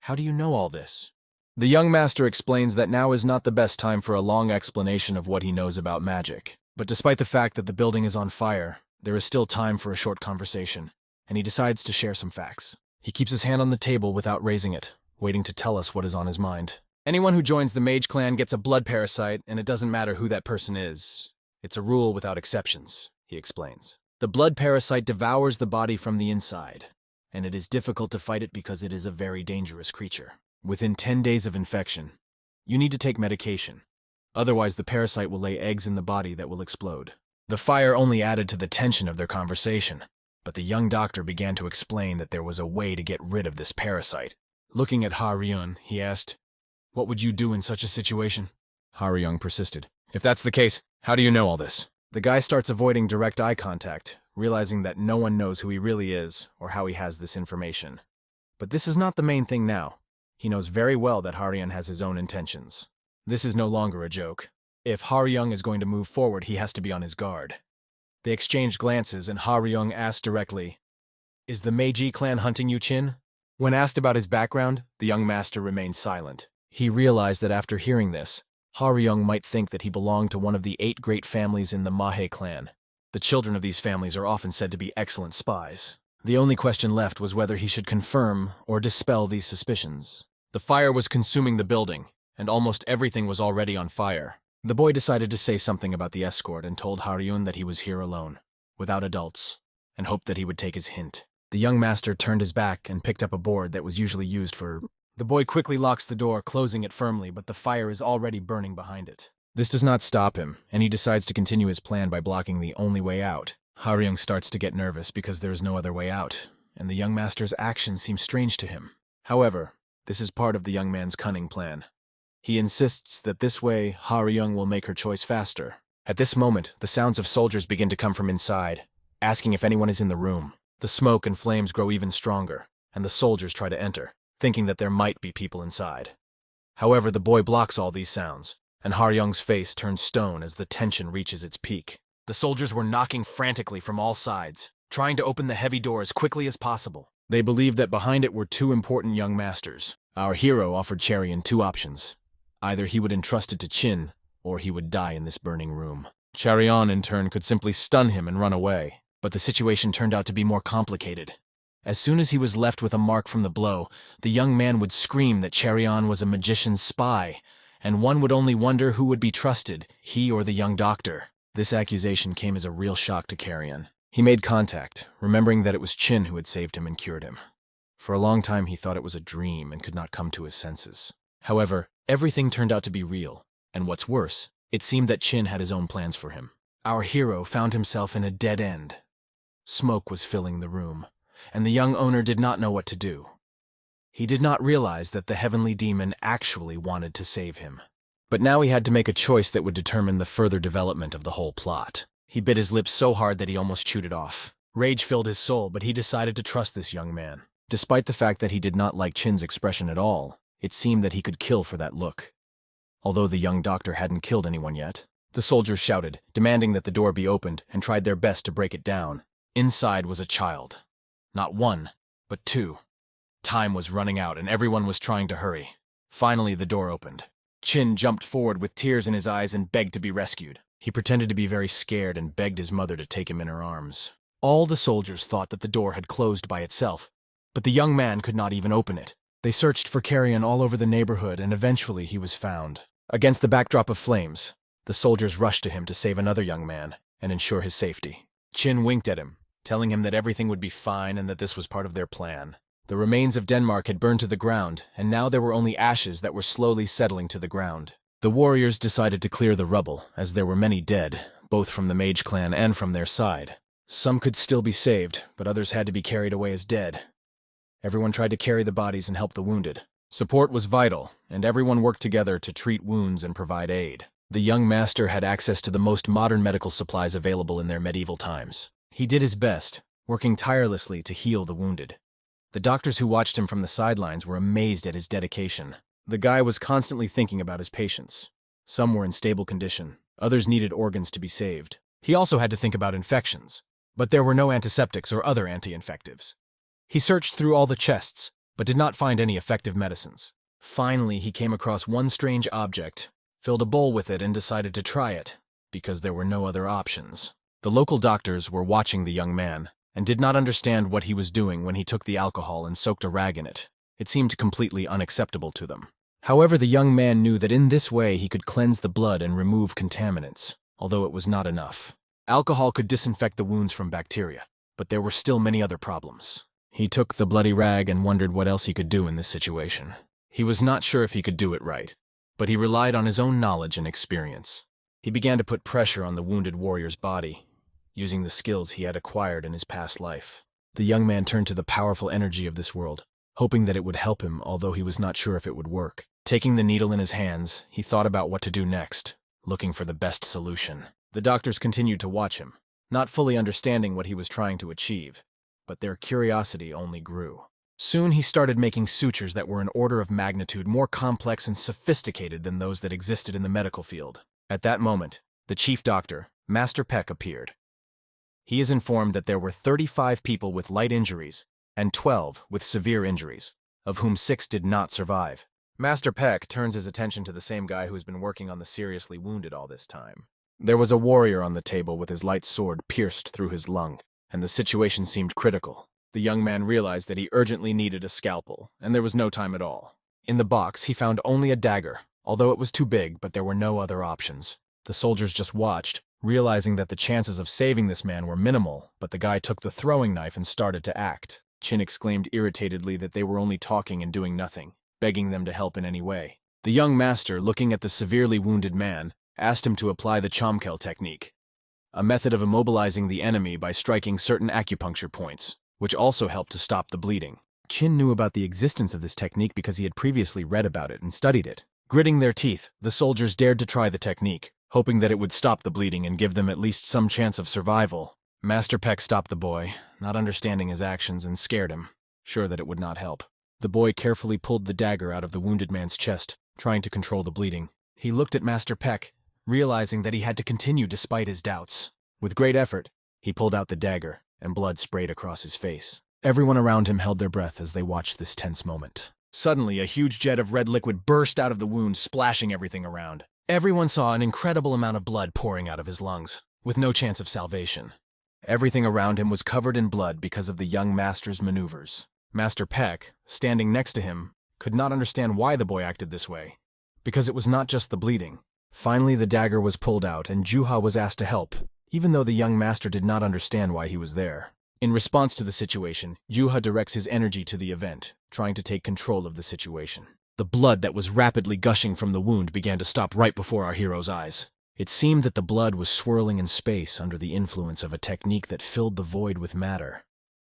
"How do you know all this?" The young master explains that now is not the best time for a long explanation of what he knows about magic. But despite the fact that the building is on fire, there is still time for a short conversation, and he decides to share some facts. He keeps his hand on the table without raising it, waiting to tell us what is on his mind. Anyone who joins the mage clan gets a blood parasite, and it doesn't matter who that person is. It's a rule without exceptions, he explains. The blood parasite devours the body from the inside, and it is difficult to fight it because it is a very dangerous creature. Within 10 days of infection, you need to take medication. Otherwise, the parasite will lay eggs in the body that will explode. The fire only added to the tension of their conversation, but the young doctor began to explain that there was a way to get rid of this parasite. Looking at Haryun, he asked, "What would you do in such a situation?" Haryun persisted. "If that's the case, how do you know all this?" The guy starts avoiding direct eye contact, realizing that no one knows who he really is or how he has this information. But this is not the main thing now. He knows very well that Haryun has his own intentions. This is no longer a joke. If Haryung is going to move forward, he has to be on his guard. They exchanged glances, and Haryung asked directly, "Is the Meiji clan hunting you, Chin?" When asked about his background, the young master remained silent. He realized that after hearing this, Haryung might think that he belonged to one of the 8 great families in the Mahe clan. The children of these families are often said to be excellent spies. The only question left was whether he should confirm or dispel these suspicions. The fire was consuming the building, and almost everything was already on fire. The boy decided to say something about the escort and told Haryun that he was here alone, without adults, and hoped that he would take his hint. The young master turned his back and picked up a board that was usually used for... The boy quickly locks the door, closing it firmly, but the fire is already burning behind it. This does not stop him, and he decides to continue his plan by blocking the only way out. Haryung starts to get nervous because there is no other way out, and the young master's actions seem strange to him. However, this is part of the young man's cunning plan. He insists that this way Haryung will make her choice faster. At this moment, the sounds of soldiers begin to come from inside, asking if anyone is in the room. The smoke and flames grow even stronger, and the soldiers try to enter, thinking that there might be people inside. However, the boy blocks all these sounds, and Haryung's face turns stone as the tension reaches its peak. The soldiers were knocking frantically from all sides, trying to open the heavy door as quickly as possible. They believed that behind it were 2 important young masters. Our hero offered Cherian 2 options. Either he would entrust it to Chin, or he would die in this burning room. Cherian, in turn, could simply stun him and run away. But the situation turned out to be more complicated. As soon as he was left with a mark from the blow, the young man would scream that Cherian was a magician's spy, and one would only wonder who would be trusted, he or the young doctor. This accusation came as a real shock to Cherian. He made contact, remembering that it was Chin who had saved him and cured him. For a long time he thought it was a dream and could not come to his senses. However, everything turned out to be real, and what's worse, It seemed that Chin had his own plans for him. Our hero found himself in a dead end. Smoke was filling the room, and the young owner did not know what to do. He did not realize that the heavenly demon actually wanted to save him. But now he had to make a choice that would determine the further development of the whole plot. He bit his lips so hard that he almost chewed it off. Rage filled his soul, but he decided to trust this young man. Despite the fact that he did not like Chin's expression at all, it seemed that he could kill for that look. Although the young doctor hadn't killed anyone yet, the soldiers shouted, demanding that the door be opened, and tried their best to break it down. Inside was a child. Not one, but two. Time was running out, and everyone was trying to hurry. Finally, the door opened. Chin jumped forward with tears in his eyes and begged to be rescued. He pretended to be very scared and begged his mother to take him in her arms. All the soldiers thought that the door had closed by itself, but the young man could not even open it. They searched for carrion all over the neighborhood, and eventually he was found. Against the backdrop of flames, the soldiers rushed to him to save another young man and ensure his safety. Chin winked at him, telling him that everything would be fine and that this was part of their plan. The remains of Denmark had burned to the ground, and now there were only ashes that were slowly settling to the ground. The warriors decided to clear the rubble, as there were many dead, both from the mage clan and from their side. Some could still be saved, but others had to be carried away as dead. Everyone tried to carry the bodies and help the wounded. Support was vital, and everyone worked together to treat wounds and provide aid. The young master had access to the most modern medical supplies available in their medieval times. He did his best, working tirelessly to heal the wounded. The doctors who watched him from the sidelines were amazed at his dedication. The guy was constantly thinking about his patients. Some were in stable condition, others needed organs to be saved. He also had to think about infections, but there were no antiseptics or other anti-infectives. He searched through all the chests, but did not find any effective medicines. Finally, he came across one strange object, filled a bowl with it, and decided to try it, because there were no other options. The local doctors were watching the young man, and did not understand what he was doing when he took the alcohol and soaked a rag in it. It seemed completely unacceptable to them. However, the young man knew that in this way he could cleanse the blood and remove contaminants, although it was not enough. Alcohol could disinfect the wounds from bacteria, but there were still many other problems. He took the bloody rag and wondered what else he could do in this situation. He was not sure if he could do it right, but he relied on his own knowledge and experience. He began to put pressure on the wounded warrior's body, using the skills he had acquired in his past life. The young man turned to the powerful energy of this world, hoping that it would help him, although he was not sure if it would work. Taking the needle in his hands, he thought about what to do next, looking for the best solution. The doctors continued to watch him, not fully understanding what he was trying to achieve, but their curiosity only grew. Soon he started making sutures that were an order of magnitude more complex and sophisticated than those that existed in the medical field. At that moment, the chief doctor, Master Peck, appeared. He is informed that there were 35 people with light injuries and 12 with severe injuries, of whom 6 did not survive. Master Peck turns his attention to the same guy who has been working on the seriously wounded all this time. There was a warrior on the table with his light sword pierced through his lung, and the situation seemed critical. The young man realized that he urgently needed a scalpel, and there was no time at all. In the box, he found only a dagger, although it was too big, but there were no other options. The soldiers just watched, realizing that the chances of saving this man were minimal, but the guy took the throwing knife and started to act. Chin exclaimed irritatedly that they were only talking and doing nothing, begging them to help in any way. The young master, looking at the severely wounded man, asked him to apply the Chomkel technique, a method of immobilizing the enemy by striking certain acupuncture points, which also helped to stop the bleeding. Chin knew about the existence of this technique because he had previously read about it and studied it. Gritting their teeth, the soldiers dared to try the technique, hoping that it would stop the bleeding and give them at least some chance of survival. Master Peck stopped the boy, not understanding his actions, and scared him, sure that it would not help. The boy carefully pulled the dagger out of the wounded man's chest, trying to control the bleeding. He looked at Master Peck, realizing that he had to continue despite his doubts. With great effort, he pulled out the dagger, and blood sprayed across his face. Everyone around him held their breath as they watched this tense moment. Suddenly, a huge jet of red liquid burst out of the wound, splashing everything around. Everyone saw an incredible amount of blood pouring out of his lungs, with no chance of salvation. Everything around him was covered in blood because of the young master's maneuvers. Master Peck, standing next to him, could not understand why the boy acted this way, because it was not just the bleeding. Finally, the dagger was pulled out, and Juha was asked to help, even though the young master did not understand why he was there. In response to the situation, Juha directs his energy to the event, trying to take control of the situation. The blood that was rapidly gushing from the wound began to stop right before our hero's eyes. It seemed that the blood was swirling in space under the influence of a technique that filled the void with matter,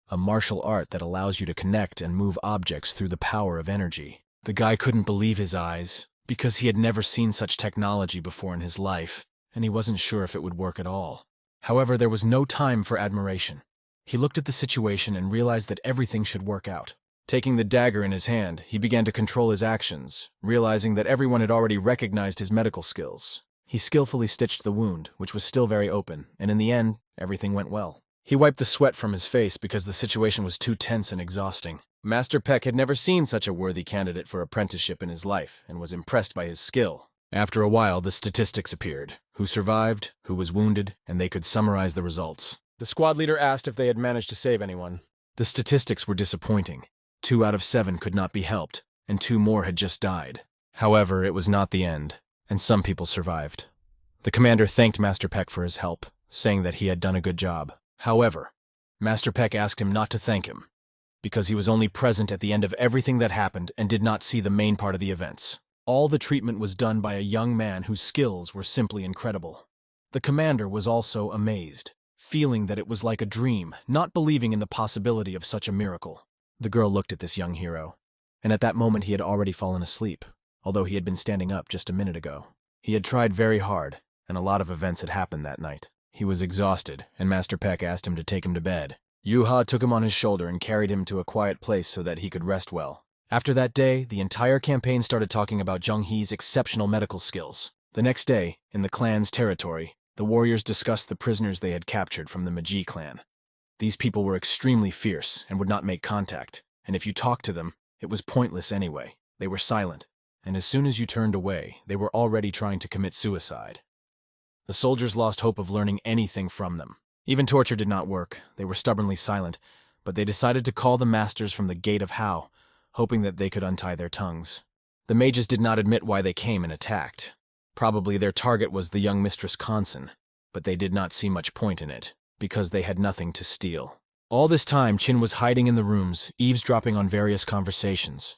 a martial art that allows you to connect and move objects through the power of energy. The guy couldn't believe his eyes, because he had never seen such technology before in his life, and he wasn't sure if it would work at all. However, there was no time for admiration. He looked at the situation and realized that everything should work out. Taking the dagger in his hand, he began to control his actions, realizing that everyone had already recognized his medical skills. He skillfully stitched the wound, which was still very open, and in the end, everything went well. He wiped the sweat from his face because the situation was too tense and exhausting. Master Peck had never seen such a worthy candidate for apprenticeship in his life and was impressed by his skill. After a while, the statistics appeared: who survived, who was wounded, and they could summarize the results. The squad leader asked if they had managed to save anyone. The statistics were disappointing. 2 out of 7 could not be helped, and 2 more had just died. However, it was not the end, and some people survived. The commander thanked Master Peck for his help, saying that he had done a good job. However, Master Peck asked him not to thank him, because he was only present at the end of everything that happened and did not see the main part of the events. All the treatment was done by a young man whose skills were simply incredible. The commander was also amazed, feeling that it was like a dream, not believing in the possibility of such a miracle. The girl looked at this young hero, and at that moment he had already fallen asleep, although he had been standing up just a minute ago. He had tried very hard, and a lot of events had happened that night. He was exhausted, and Master Peck asked him to take him to bed. Yuha took him on his shoulder and carried him to a quiet place so that he could rest well. After that day, the entire campaign started talking about Zheng-He's exceptional medical skills. The next day, in the clan's territory, the warriors discussed the prisoners they had captured from the Magi clan. These people were extremely fierce and would not make contact, and if you talked to them, it was pointless anyway. They were silent, and as soon as you turned away, they were already trying to commit suicide. The soldiers lost hope of learning anything from them. Even torture did not work. They were stubbornly silent, but they decided to call the masters from the Gate of Hao, hoping that they could untie their tongues. The mages did not admit why they came and attacked. Probably their target was the young Mistress Conson, but they did not see much point in it, because they had nothing to steal. All this time, Qin was hiding in the rooms, eavesdropping on various conversations.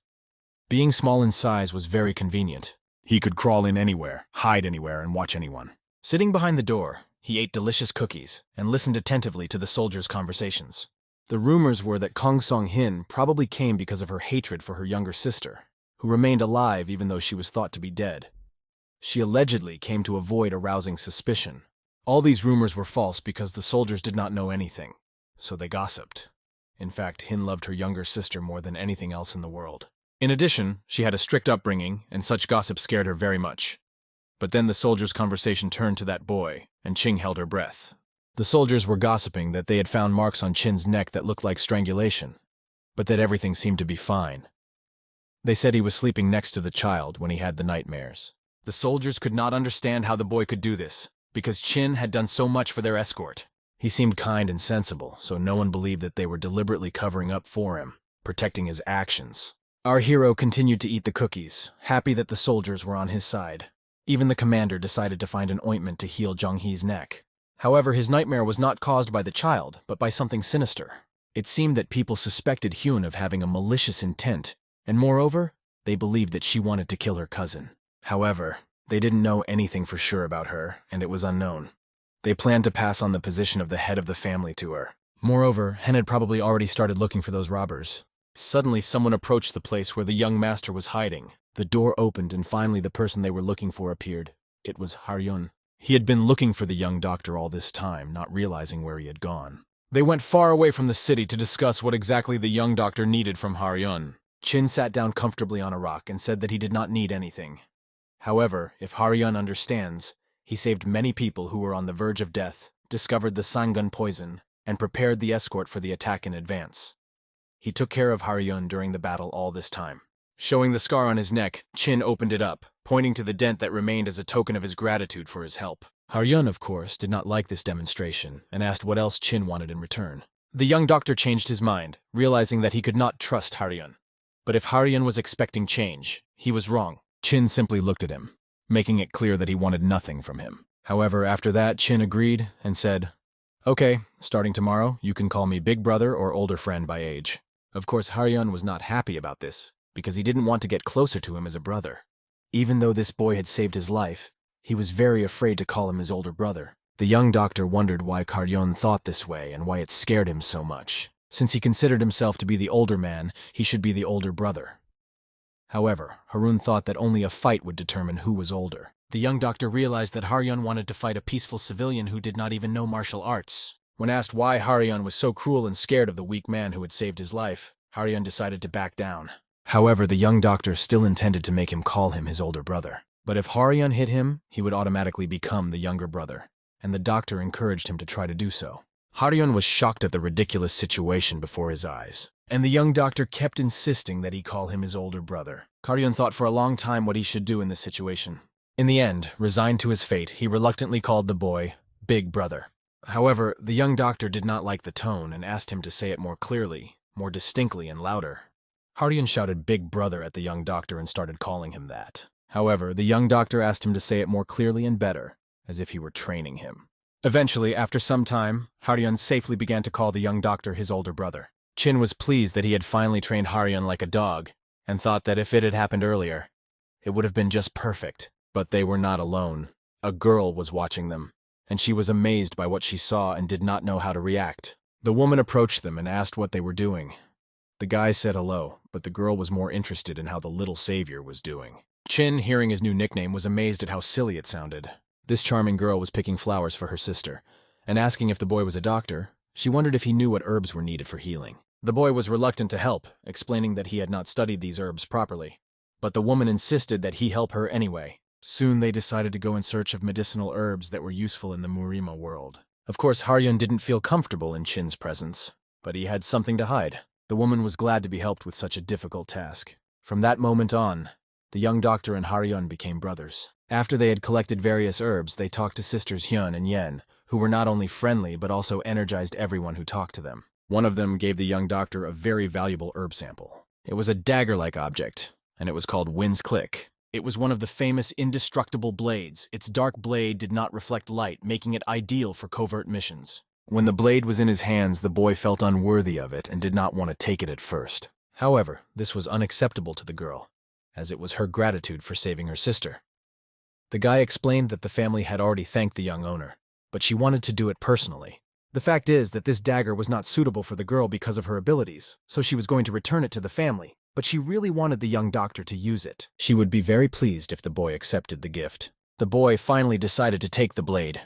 Being small in size was very convenient. He could crawl in anywhere, hide anywhere, and watch anyone. Sitting behind the door, he ate delicious cookies and listened attentively to the soldiers' conversations. The rumors were that Kong Song-hin probably came because of her hatred for her younger sister, who remained alive even though she was thought to be dead. She allegedly came to avoid arousing suspicion. All these rumors were false because the soldiers did not know anything, so they gossiped. In fact, Hin loved her younger sister more than anything else in the world. In addition, she had a strict upbringing, and such gossip scared her very much. But then the soldiers' conversation turned to that boy, and Qing held her breath. The soldiers were gossiping that they had found marks on Qin's neck that looked like strangulation, but that everything seemed to be fine. They said he was sleeping next to the child when he had the nightmares. The soldiers could not understand how the boy could do this, because Qin had done so much for their escort. He seemed kind and sensible, so no one believed that they were deliberately covering up for him, protecting his actions. Our hero continued to eat the cookies, happy that the soldiers were on his side. Even the commander decided to find an ointment to heal Zheng-He's neck. However, his nightmare was not caused by the child, but by something sinister. It seemed that people suspected Hyun of having a malicious intent, and moreover, they believed that she wanted to kill her cousin. However, they didn't know anything for sure about her, and it was unknown. They planned to pass on the position of the head of the family to her. Moreover, Hen had probably already started looking for those robbers. Suddenly, someone approached the place where the young master was hiding. The door opened, and finally the person they were looking for appeared. It was Haryun. He had been looking for the young doctor all this time, not realizing where he had gone. They went far away from the city to discuss what exactly the young doctor needed from Haryun. Qin sat down comfortably on a rock and said that he did not need anything. However, if Haryun understands, he saved many people who were on the verge of death, discovered the Sangun poison, and prepared the escort for the attack in advance. He took care of Haryun during the battle all this time. Showing the scar on his neck, Qin opened it up, pointing to the dent that remained as a token of his gratitude for his help. Haryun, of course, did not like this demonstration and asked what else Qin wanted in return. The young doctor changed his mind, realizing that he could not trust Haryun. But if Haryun was expecting change, he was wrong. Qin simply looked at him, making it clear that he wanted nothing from him. However, after that, Qin agreed and said, "Okay, starting tomorrow, you can call me big brother or older friend by age." Of course, Haryun was not happy about this, because he didn't want to get closer to him as a brother. Even though this boy had saved his life, He was very afraid to call him his older brother. The young doctor wondered why Karyon thought this way and why it scared him so much. Since he considered himself to be the older man, he should be the older brother. However, Harun thought that only a fight would determine who was older. The young doctor realized that Haryon wanted to fight a peaceful civilian who did not even know martial arts. When asked why Haryon was so cruel and scared of the weak man who had saved his life, Haryon decided to back down. However, the young doctor still intended to make him call him his older brother. But if Haryon hit him, he would automatically become the younger brother, and the doctor encouraged him to try to do so. Haryon was shocked at the ridiculous situation before his eyes, and the young doctor kept insisting that he call him his older brother. Haryon thought for a long time what he should do in this situation. In the end, resigned to his fate, he reluctantly called the boy Big Brother. However, the young doctor did not like the tone and asked him to say it more clearly, more distinctly and louder. Haryon shouted Big Brother at the young doctor and started calling him that. However, the young doctor asked him to say it more clearly and better, as if he were training him. Eventually, after some time, Haryon safely began to call the young doctor his older brother. Chin was pleased that he had finally trained Haryon like a dog, and thought that if it had happened earlier, it would have been just perfect. But they were not alone. A girl was watching them, and she was amazed by what she saw and did not know how to react. The woman approached them and asked what they were doing. The guy said hello, but the girl was more interested in how the little savior was doing. Chin, hearing his new nickname, was amazed at how silly it sounded. This charming girl was picking flowers for her sister, and asking if the boy was a doctor, she wondered if he knew what herbs were needed for healing. The boy was reluctant to help, explaining that he had not studied these herbs properly. But the woman insisted that he help her anyway. Soon they decided to go in search of medicinal herbs that were useful in the Murima world. Of course, Haryon didn't feel comfortable in Chin's presence, but he had something to hide. The woman was glad to be helped with such a difficult task. From that moment on, the young doctor and Haryon became brothers. After they had collected various herbs, they talked to sisters Hyun and Yen, who were not only friendly but also energized everyone who talked to them. One of them gave the young doctor a very valuable herb sample. It was a dagger-like object, and it was called Wind's Click. It was one of the famous indestructible blades. Its dark blade did not reflect light, making it ideal for covert missions. When the blade was in his hands, the boy felt unworthy of it and did not want to take it at first. However, this was unacceptable to the girl, as it was her gratitude for saving her sister. The guy explained that the family had already thanked the young owner, but she wanted to do it personally. The fact is that this dagger was not suitable for the girl because of her abilities, so she was going to return it to the family. But she really wanted the young doctor to use it. She would be very pleased if the boy accepted the gift. The boy finally decided to take the blade,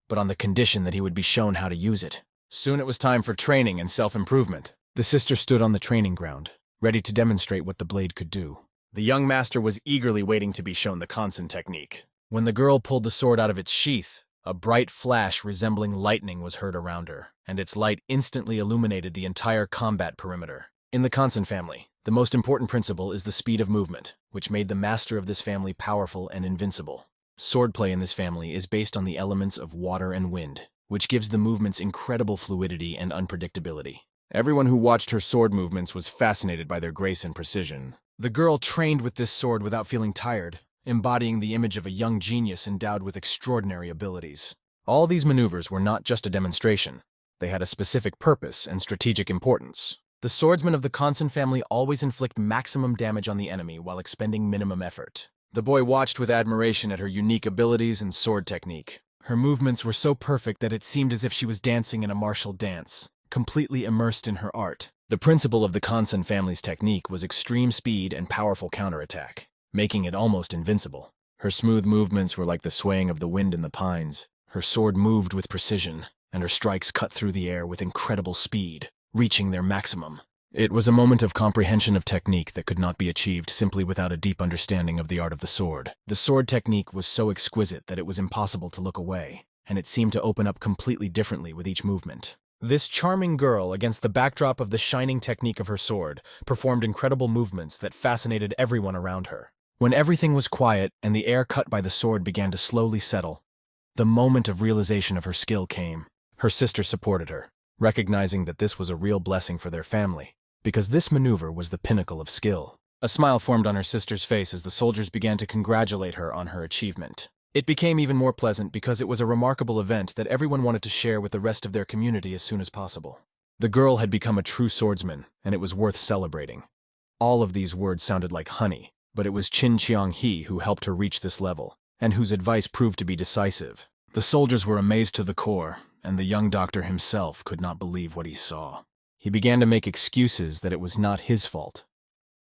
but on the condition that he would be shown how to use it. Soon it was time for training and self-improvement. The sister stood on the training ground, ready to demonstrate what the blade could do. The young master was eagerly waiting to be shown the Kansen technique. When the girl pulled the sword out of its sheath, a bright flash resembling lightning was heard around her, and its light instantly illuminated the entire combat perimeter. In the Kansen family, the most important principle is the speed of movement, which made the master of this family powerful and invincible. Swordplay in this family is based on the elements of water and wind, which gives the movements incredible fluidity and unpredictability. Everyone who watched her sword movements was fascinated by their grace and precision. The girl trained with this sword without feeling tired, embodying the image of a young genius endowed with extraordinary abilities. All these maneuvers were not just a demonstration. They had a specific purpose and strategic importance. The swordsmen of the Kansen family always inflict maximum damage on the enemy while expending minimum effort. The boy watched with admiration at her unique abilities and sword technique. Her movements were so perfect that it seemed as if she was dancing in a martial dance, completely immersed in her art. The principle of the Kansen family's technique was extreme speed and powerful counterattack, making it almost invincible. Her smooth movements were like the swaying of the wind in the pines. Her sword moved with precision, and her strikes cut through the air with incredible speed, reaching their maximum. It was a moment of comprehension of technique that could not be achieved simply without a deep understanding of the art of the sword. The sword technique was so exquisite that it was impossible to look away, and it seemed to open up completely differently with each movement. This charming girl, against the backdrop of the shining technique of her sword, performed incredible movements that fascinated everyone around her. When everything was quiet and the air cut by the sword began to slowly settle, the moment of realization of her skill came. Her sister supported her, recognizing that this was a real blessing for their family, because this maneuver was the pinnacle of skill. A smile formed on her sister's face as the soldiers began to congratulate her on her achievement. It became even more pleasant because it was a remarkable event that everyone wanted to share with the rest of their community as soon as possible. The girl had become a true swordsman, and it was worth celebrating. All of these words sounded like honey, but it was Qin Qiang He who helped her reach this level, and whose advice proved to be decisive. The soldiers were amazed to the core, and the young doctor himself could not believe what he saw. He began to make excuses that it was not his fault,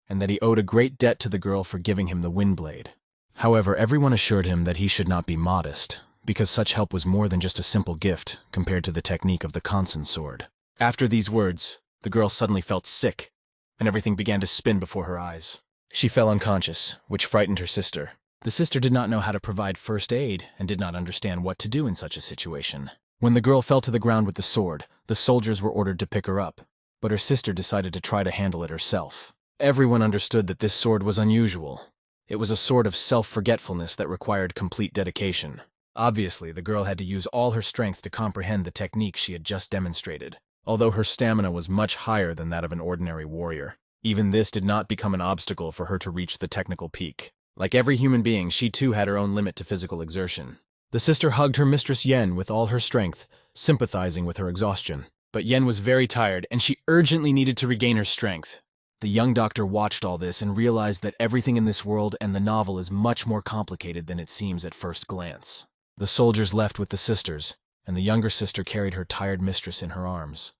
and that he owed a great debt to the girl for giving him the wind blade. However, everyone assured him that he should not be modest, because such help was more than just a simple gift compared to the technique of the Kansen sword. After these words, the girl suddenly felt sick, and everything began to spin before her eyes. She fell unconscious, which frightened her sister. The sister did not know how to provide first aid and did not understand what to do in such a situation. When the girl fell to the ground with the sword, the soldiers were ordered to pick her up, but her sister decided to try to handle it herself. Everyone understood that this sword was unusual. It was a sword of self-forgetfulness that required complete dedication. Obviously, the girl had to use all her strength to comprehend the technique she had just demonstrated, although her stamina was much higher than that of an ordinary warrior. Even this did not become an obstacle for her to reach the technical peak. Like every human being, she too had her own limit to physical exertion. The sister hugged her mistress Yen with all her strength, sympathizing with her exhaustion. But Yen was very tired, and she urgently needed to regain her strength. The young doctor watched all this and realized that everything in this world and the novel is much more complicated than it seems at first glance. The soldiers left with the sisters, and the younger sister carried her tired mistress in her arms.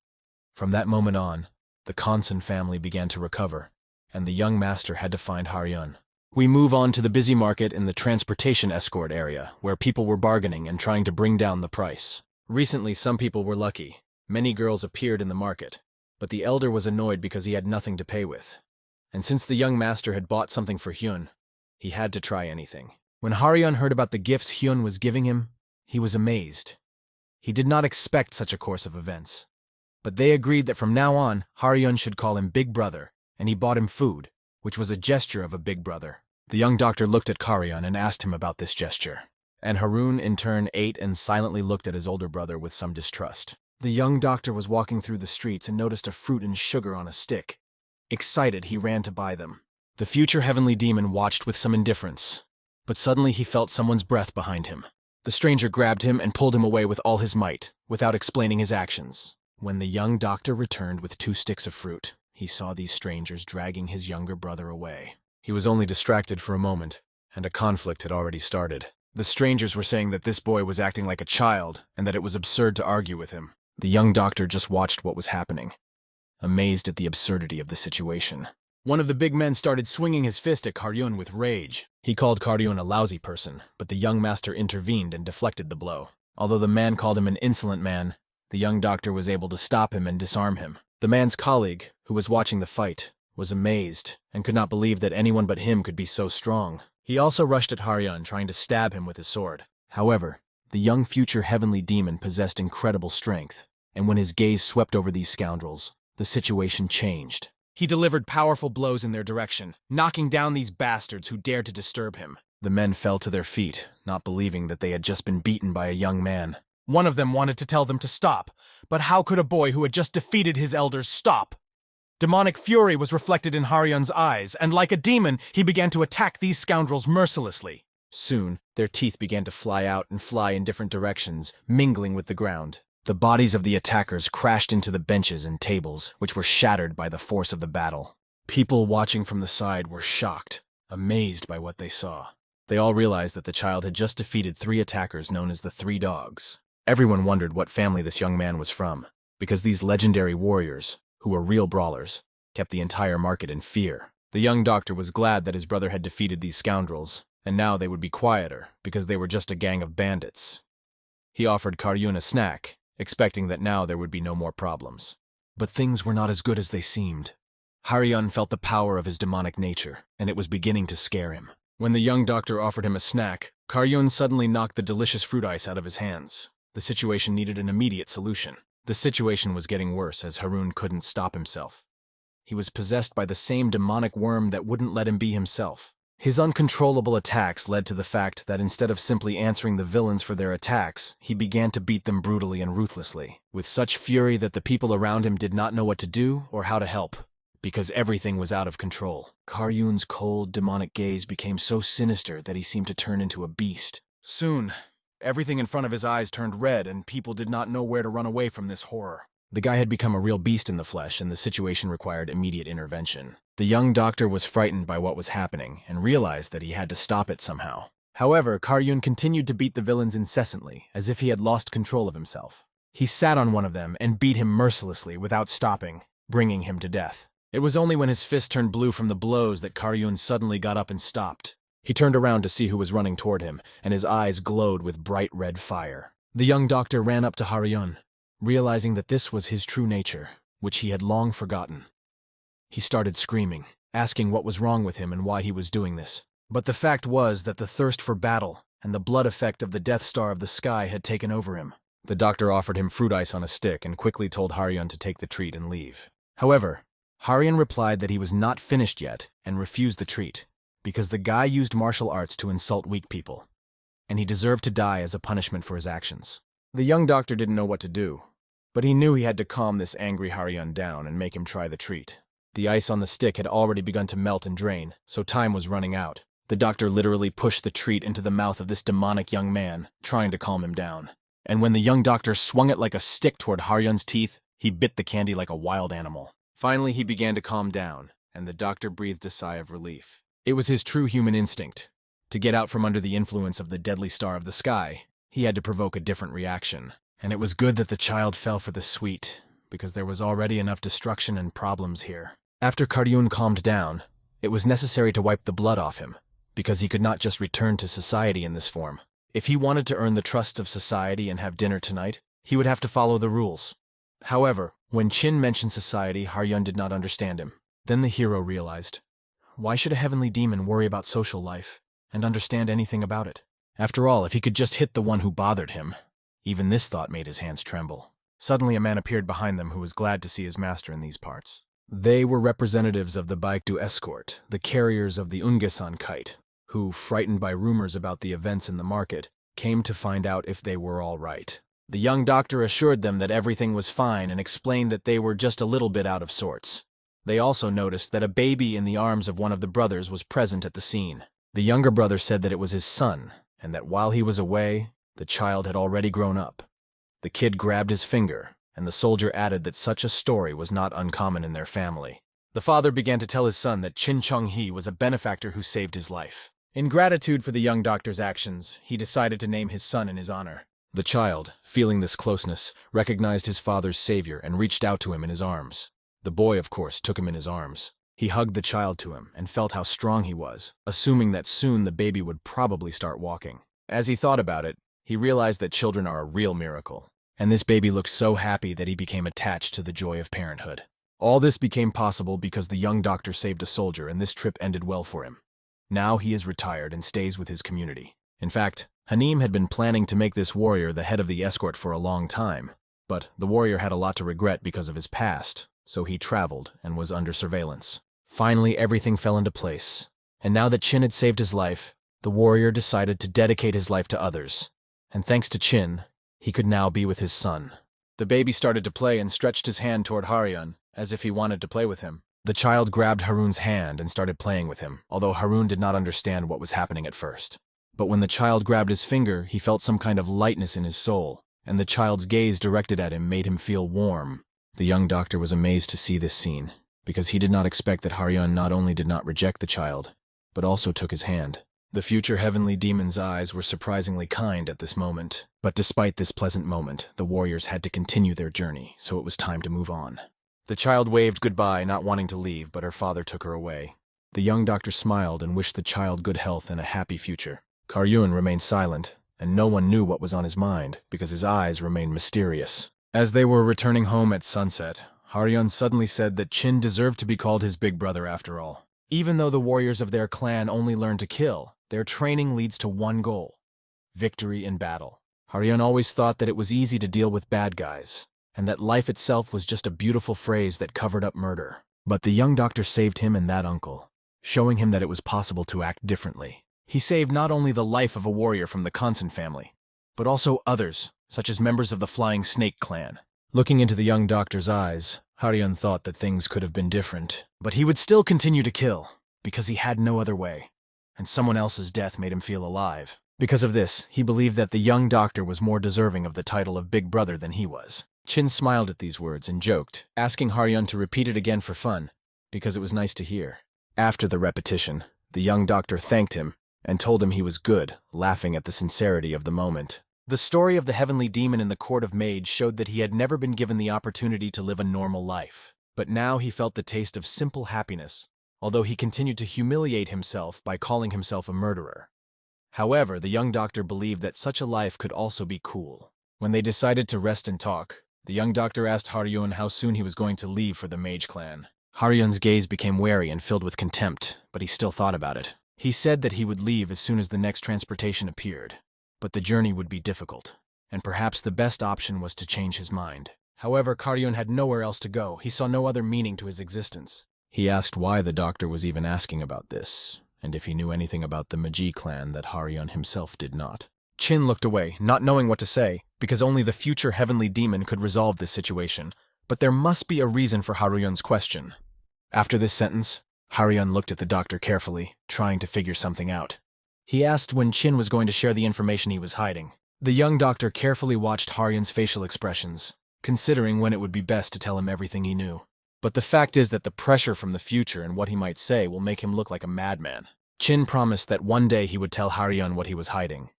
From that moment on, the Kansen family began to recover, and the young master had to find Haryun. We move on to the busy market in the transportation escort area, where people were bargaining and trying to bring down the price. Recently, some people were lucky. Many girls appeared in the market, but the elder was annoyed because he had nothing to pay with. And since the young master had bought something for Hyun, he had to try anything. When Haryun heard about the gifts Hyun was giving him, he was amazed. He did not expect such a course of events. But they agreed that from now on, Haryun should call him Big Brother, and he bought him food, which was a gesture of a big brother. The young doctor looked at Haryun and asked him about this gesture. And Harun, in turn, ate and silently looked at his older brother with some distrust. The young doctor was walking through the streets and noticed a fruit and sugar on a stick. Excited, he ran to buy them. The future heavenly demon watched with some indifference, but suddenly he felt someone's breath behind him. The stranger grabbed him and pulled him away with all his might, without explaining his actions. When the young doctor returned with 2 sticks of fruit, he saw these strangers dragging his younger brother away. He was only distracted for a moment, and a conflict had already started. The strangers were saying that this boy was acting like a child, and that it was absurd to argue with him. The young doctor just watched what was happening, amazed at the absurdity of the situation. One of the big men started swinging his fist at Haryun with rage. He called Haryun a lousy person, but the young master intervened and deflected the blow. Although the man called him an insolent man, the young doctor was able to stop him and disarm him. The man's colleague, who was watching the fight, was amazed and could not believe that anyone but him could be so strong. He also rushed at Haryun, trying to stab him with his sword. However, the young future heavenly demon possessed incredible strength, and when his gaze swept over these scoundrels, the situation changed. He delivered powerful blows in their direction, knocking down these bastards who dared to disturb him. The men fell to their feet, not believing that they had just been beaten by a young man. One of them wanted to tell them to stop, but how could a boy who had just defeated his elders stop? Demonic fury was reflected in Haryun's eyes, and like a demon, he began to attack these scoundrels mercilessly. Soon, their teeth began to fly out and fly in different directions, mingling with the ground. The bodies of the attackers crashed into the benches and tables, which were shattered by the force of the battle. People watching from the side were shocked, amazed by what they saw. They all realized that the child had just defeated 3 attackers known as the 3 Dogs. Everyone wondered what family this young man was from, because these legendary warriors, who were real brawlers, kept the entire market in fear. The young doctor was glad that his brother had defeated these scoundrels, and now they would be quieter, because they were just a gang of bandits. He offered Haryun a snack, expecting that now there would be no more problems. But things were not as good as they seemed. Haryun felt the power of his demonic nature, and it was beginning to scare him. When the young doctor offered him a snack, Haryun suddenly knocked the delicious fruit ice out of his hands. The situation needed an immediate solution. The situation was getting worse as Harun couldn't stop himself. He was possessed by the same demonic worm that wouldn't let him be himself. His uncontrollable attacks led to the fact that instead of simply answering the villains for their attacks, he began to beat them brutally and ruthlessly, with such fury that the people around him did not know what to do or how to help, because everything was out of control. Haryun's cold, demonic gaze became so sinister that he seemed to turn into a beast. Soon, everything in front of his eyes turned red, and people did not know where to run away from this horror. The guy had become a real beast in the flesh, and the situation required immediate intervention. The young doctor was frightened by what was happening and realized that he had to stop it somehow. However, Karyun continued to beat the villains incessantly, as if he had lost control of himself. He sat on one of them and beat him mercilessly without stopping, bringing him to death. It was only when his fist turned blue from the blows that Karyun suddenly got up and stopped. He turned around to see who was running toward him, and his eyes glowed with bright red fire. The young doctor ran up to Karyun, realizing that this was his true nature, which he had long forgotten. He started screaming, asking what was wrong with him and why he was doing this. But the fact was that the thirst for battle and the blood effect of the Death Star of the sky had taken over him. The doctor offered him fruit ice on a stick and quickly told Karyun to take the treat and leave. However, Karyun replied that he was not finished yet and refused the treat, because the guy used martial arts to insult weak people, and he deserved to die as a punishment for his actions. The young doctor didn't know what to do, but he knew he had to calm this angry Karyun down and make him try the treat. The ice on the stick had already begun to melt and drain, so time was running out. The doctor literally pushed the treat into the mouth of this demonic young man, trying to calm him down. And when the young doctor swung it like a stick toward Karyun's teeth, he bit the candy like a wild animal. Finally, he began to calm down, and the doctor breathed a sigh of relief. It was his true human instinct. To get out from under the influence of the deadly star of the sky, he had to provoke a different reaction. And it was good that the child fell for the sweet, because there was already enough destruction and problems here. After Karyun calmed down, it was necessary to wipe the blood off him, because he could not just return to society in this form. If he wanted to earn the trust of society and have dinner tonight, he would have to follow the rules. However, when Chin mentioned society, Karyun did not understand him. Then the hero realized, why should a heavenly demon worry about social life and understand anything about it? After all, if he could just hit the one who bothered him, even this thought made his hands tremble. Suddenly a man appeared behind them who was glad to see his master in these parts. They were representatives of the Baekdu Escort, the carriers of the Ungesan kite, who, frightened by rumors about the events in the market, came to find out if they were all right. The young doctor assured them that everything was fine and explained that they were just a little bit out of sorts. They also noticed that a baby in the arms of one of the brothers was present at the scene. The younger brother said that it was his son, and that while he was away, the child had already grown up. The kid grabbed his finger, and the soldier added that such a story was not uncommon in their family. The father began to tell his son that Chin Chung-hee was a benefactor who saved his life. In gratitude for the young doctor's actions, he decided to name his son in his honor. The child, feeling this closeness, recognized his father's savior and reached out to him in his arms. The boy, of course, took him in his arms. He hugged the child to him and felt how strong he was, assuming that soon the baby would probably start walking. As he thought about it, he realized that children are a real miracle, and this baby looked so happy that he became attached to the joy of parenthood. All this became possible because the young doctor saved a soldier, and this trip ended well for him. Now he is retired and stays with his community. In fact, Hanim had been planning to make this warrior the head of the escort for a long time, but the warrior had a lot to regret because of his past, so he traveled and was under surveillance. Finally, everything fell into place, and now that Chin had saved his life, the warrior decided to dedicate his life to others. And thanks to Chin, he could now be with his son. The baby started to play and stretched his hand toward Karyun, as if he wanted to play with him. The child grabbed Harun's hand and started playing with him, although Harun did not understand what was happening at first. But when the child grabbed his finger, he felt some kind of lightness in his soul, and the child's gaze directed at him made him feel warm. The young doctor was amazed to see this scene, because he did not expect that Karyun not only did not reject the child, but also took his hand. The future heavenly demon's eyes were surprisingly kind at this moment, but despite this pleasant moment, the warriors had to continue their journey, so it was time to move on. The child waved goodbye, not wanting to leave, but her father took her away. The young doctor smiled and wished the child good health and a happy future. Karyun remained silent, and no one knew what was on his mind, because his eyes remained mysterious. As they were returning home at sunset, Karyun suddenly said that Chin deserved to be called his big brother after all. Even though the warriors of their clan only learn to kill, their training leads to one goal: victory in battle. Karyun always thought that it was easy to deal with bad guys, and that life itself was just a beautiful phrase that covered up murder. But the young doctor saved him and that uncle, showing him that it was possible to act differently. He saved not only the life of a warrior from the Kansen family, but also others, such as members of the Flying Snake clan. Looking into the young doctor's eyes, Karyun thought that things could have been different, but he would still continue to kill, because he had no other way, and someone else's death made him feel alive. Because of this, he believed that the young doctor was more deserving of the title of Big Brother than he was. Chin smiled at these words and joked, asking Karyun to repeat it again for fun, because it was nice to hear. After the repetition, the young doctor thanked him and told him he was good, laughing at the sincerity of the moment. The story of the heavenly demon in the court of mage showed that he had never been given the opportunity to live a normal life. But now he felt the taste of simple happiness, although he continued to humiliate himself by calling himself a murderer. However, the young doctor believed that such a life could also be cool. When they decided to rest and talk, the young doctor asked Haryun how soon he was going to leave for the mage clan. Haryun's gaze became wary and filled with contempt, but he still thought about it. He said that he would leave as soon as the next transportation appeared, but the journey would be difficult, and perhaps the best option was to change his mind. However, Haryun had nowhere else to go. He saw no other meaning to his existence. He asked why the doctor was even asking about this, and if he knew anything about the Magi clan that Haryun himself did not. Chin looked away, not knowing what to say, because only the future heavenly demon could resolve this situation, but there must be a reason for Haryun's question. After this sentence, Haryun looked at the doctor carefully, trying to figure something out. He asked when Chin was going to share the information he was hiding. The young doctor carefully watched Haryun's facial expressions, considering when it would be best to tell him everything he knew. But the fact is that the pressure from the future and what he might say will make him look like a madman. Chin promised that one day he would tell Haryun what he was hiding.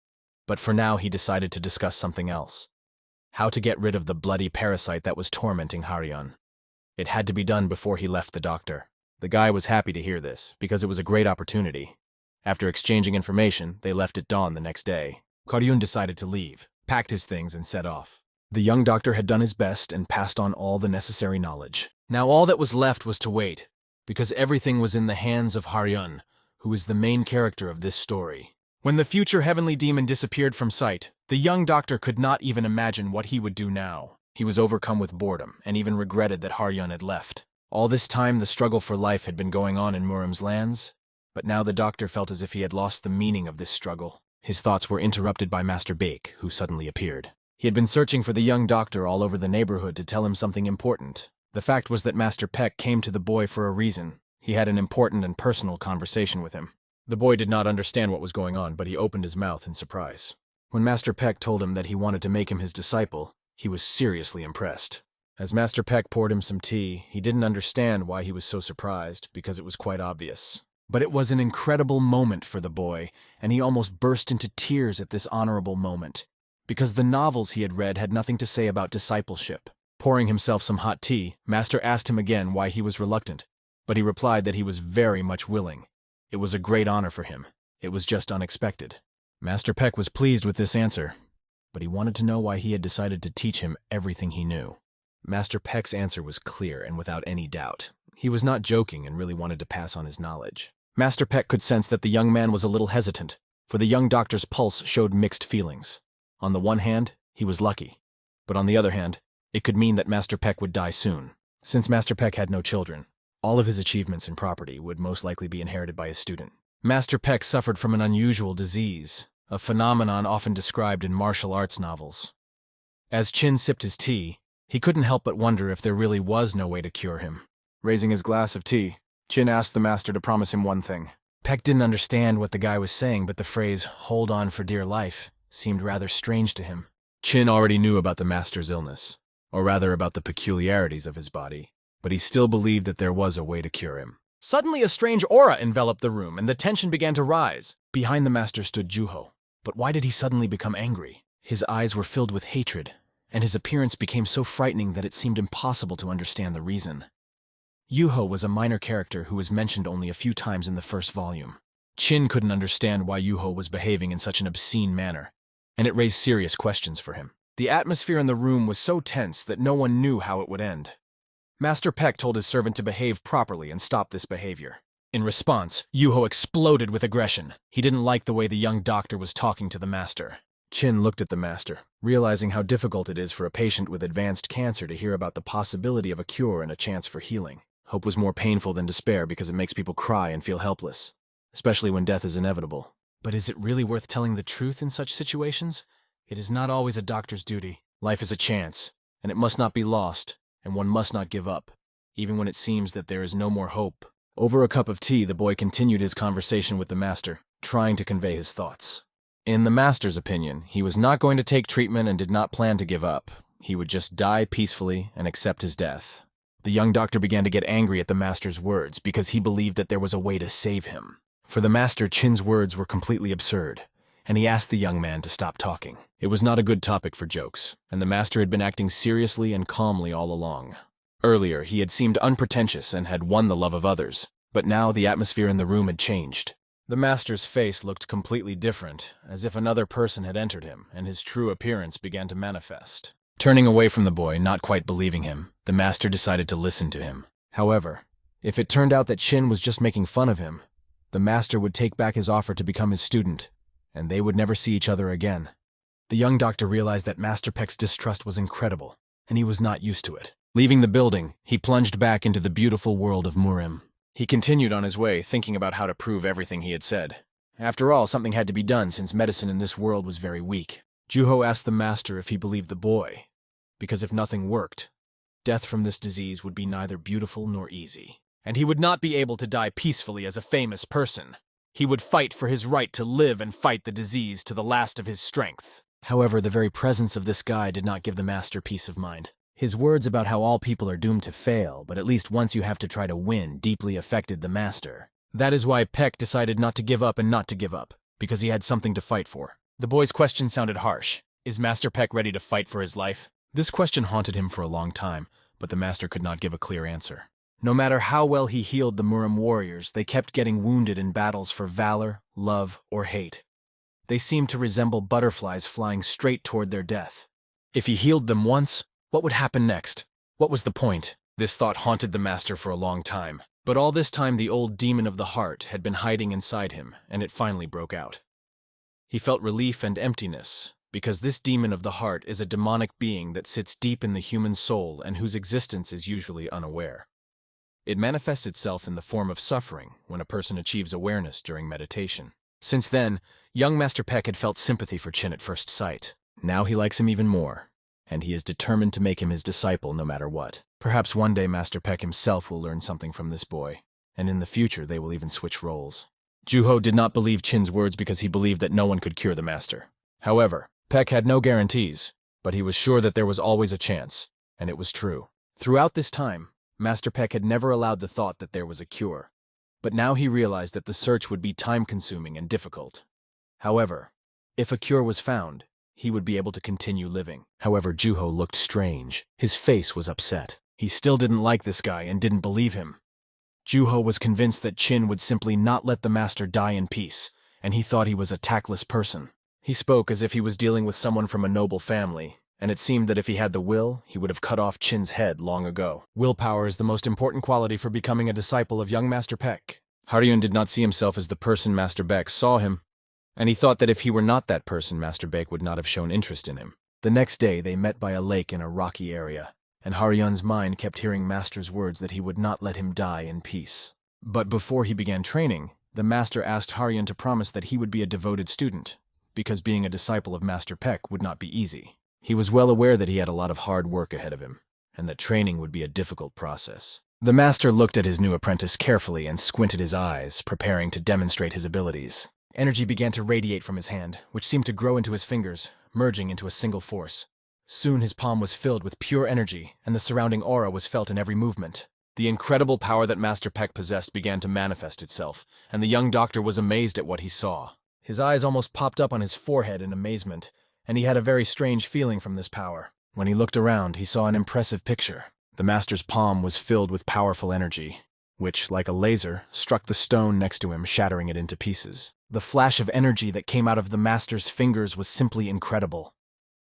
But for now he decided to discuss something else. How to get rid of the bloody parasite that was tormenting Haryun. It had to be done before he left the doctor. The guy was happy to hear this, because it was a great opportunity. After exchanging information, they left at dawn the next day. Haryun decided to leave, packed his things, and set off. The young doctor had done his best and passed on all the necessary knowledge. Now all that was left was to wait, because everything was in the hands of Haryun, who is the main character of this story. When the future heavenly demon disappeared from sight, the young doctor could not even imagine what he would do now. He was overcome with boredom, and even regretted that Haryun had left. All this time the struggle for life had been going on in Muram's lands, but now the doctor felt as if he had lost the meaning of this struggle. His thoughts were interrupted by Master Bake, who suddenly appeared. He had been searching for the young doctor all over the neighborhood to tell him something important. The fact was that Master Peck came to the boy for a reason. He had an important and personal conversation with him. The boy did not understand what was going on, but he opened his mouth in surprise. When Master Peck told him that he wanted to make him his disciple, he was seriously impressed. As Master Peck poured him some tea, he didn't understand why he was so surprised, because it was quite obvious. But it was an incredible moment for the boy, and he almost burst into tears at this honorable moment, because the novels he had read had nothing to say about discipleship. Pouring himself some hot tea, Master asked him again why he was reluctant, but he replied that he was very much willing. It was a great honor for him. It was just unexpected. Master Peck was pleased with this answer, but he wanted to know why he had decided to teach him everything he knew. Master Peck's answer was clear and without any doubt. He was not joking and really wanted to pass on his knowledge. Master Peck could sense that the young man was a little hesitant, for the young doctor's pulse showed mixed feelings. On the one hand, he was lucky, but on the other hand, it could mean that Master Peck would die soon. Since Master Peck had no children, all of his achievements and property would most likely be inherited by his student. Master Peck suffered from an unusual disease, a phenomenon often described in martial arts novels. As Chin sipped his tea, he couldn't help but wonder if there really was no way to cure him. Raising his glass of tea, Chin asked the master to promise him one thing. Peck didn't understand what the guy was saying, but the phrase, "hold on for dear life," seemed rather strange to him. Chin already knew about the master's illness, or rather about the peculiarities of his body, but he still believed that there was a way to cure him. Suddenly a strange aura enveloped the room, and the tension began to rise. Behind the master stood Juho. But why did he suddenly become angry? His eyes were filled with hatred, and his appearance became so frightening that it seemed impossible to understand the reason. Yuho was a minor character who was mentioned only a few times in the first volume. Chin couldn't understand why Yuho was behaving in such an obscene manner, and it raised serious questions for him. The atmosphere in the room was so tense that no one knew how it would end. Master Peck told his servant to behave properly and stop this behavior. In response, Yuho exploded with aggression. He didn't like the way the young doctor was talking to the master. Chin looked at the master, realizing how difficult it is for a patient with advanced cancer to hear about the possibility of a cure and a chance for healing. Hope was more painful than despair because it makes people cry and feel helpless, especially when death is inevitable. But is it really worth telling the truth in such situations? It is not always a doctor's duty. Life is a chance, and it must not be lost, and one must not give up, even when it seems that there is no more hope. Over a cup of tea, the boy continued his conversation with the master, trying to convey his thoughts. In the master's opinion, he was not going to take treatment and did not plan to give up. He would just die peacefully and accept his death. The young doctor began to get angry at the master's words because he believed that there was a way to save him. For the master, Chin's words were completely absurd, and he asked the young man to stop talking. It was not a good topic for jokes, and the master had been acting seriously and calmly all along. Earlier, he had seemed unpretentious and had won the love of others, but now the atmosphere in the room had changed. The master's face looked completely different, as if another person had entered him, and his true appearance began to manifest. Turning away from the boy, not quite believing him, the master decided to listen to him. However, if it turned out that Chin was just making fun of him, the master would take back his offer to become his student, and they would never see each other again. The young doctor realized that Master Peck's distrust was incredible, and he was not used to it. Leaving the building, he plunged back into the beautiful world of Murim. He continued on his way, thinking about how to prove everything he had said. After all, something had to be done since medicine in this world was very weak. Juho asked the master if he believed the boy, because if nothing worked, death from this disease would be neither beautiful nor easy. And he would not be able to die peacefully as a famous person. He would fight for his right to live and fight the disease to the last of his strength. However, the very presence of this guy did not give the master peace of mind. His words about how all people are doomed to fail, but at least once you have to try to win, deeply affected the master. That is why Peck decided not to give up and not to give up, because he had something to fight for. The boy's question sounded harsh. Is Master Peck ready to fight for his life? This question haunted him for a long time, but the master could not give a clear answer. No matter how well he healed the Murim warriors, they kept getting wounded in battles for valor, love, or hate. They seemed to resemble butterflies flying straight toward their death. If he healed them once, what would happen next? What was the point? This thought haunted the master for a long time. But all this time the old demon of the heart had been hiding inside him, and it finally broke out. He felt relief and emptiness, because this demon of the heart is a demonic being that sits deep in the human soul and whose existence is usually unaware. It manifests itself in the form of suffering when a person achieves awareness during meditation. Since then, young Master Peck had felt sympathy for Chin at first sight. Now he likes him even more, and he is determined to make him his disciple no matter what. Perhaps one day Master Peck himself will learn something from this boy, and in the future they will even switch roles. Juho did not believe Chin's words because he believed that no one could cure the master. However, Peck had no guarantees, but he was sure that there was always a chance, and it was true. Throughout this time, Master Peck had never allowed the thought that there was a cure, but now he realized that the search would be time-consuming and difficult. However, if a cure was found, he would be able to continue living. However, Juho looked strange. His face was upset. He still didn't like this guy and didn't believe him. Juho was convinced that Chin would simply not let the master die in peace, and he thought he was a tactless person. He spoke as if he was dealing with someone from a noble family, and it seemed that if he had the will, he would have cut off Chin's head long ago. Willpower is the most important quality for becoming a disciple of young Master Peck. Haryun did not see himself as the person Master Beck saw him, and he thought that if he were not that person, Master Beck would not have shown interest in him. The next day, they met by a lake in a rocky area, and Haryun's mind kept hearing Master's words that he would not let him die in peace. But before he began training, the Master asked Haryun to promise that he would be a devoted student, because being a disciple of Master Peck would not be easy. He was well aware that he had a lot of hard work ahead of him, and that training would be a difficult process. The master looked at his new apprentice carefully and squinted his eyes, preparing to demonstrate his abilities. Energy began to radiate from his hand, which seemed to grow into his fingers, merging into a single force. Soon his palm was filled with pure energy, and the surrounding aura was felt in every movement. The incredible power that Master Peck possessed began to manifest itself, and the young doctor was amazed at what he saw. His eyes almost popped up on his forehead in amazement, and he had a very strange feeling from this power. When he looked around, he saw an impressive picture. The master's palm was filled with powerful energy, which, like a laser, struck the stone next to him, shattering it into pieces. The flash of energy that came out of the master's fingers was simply incredible.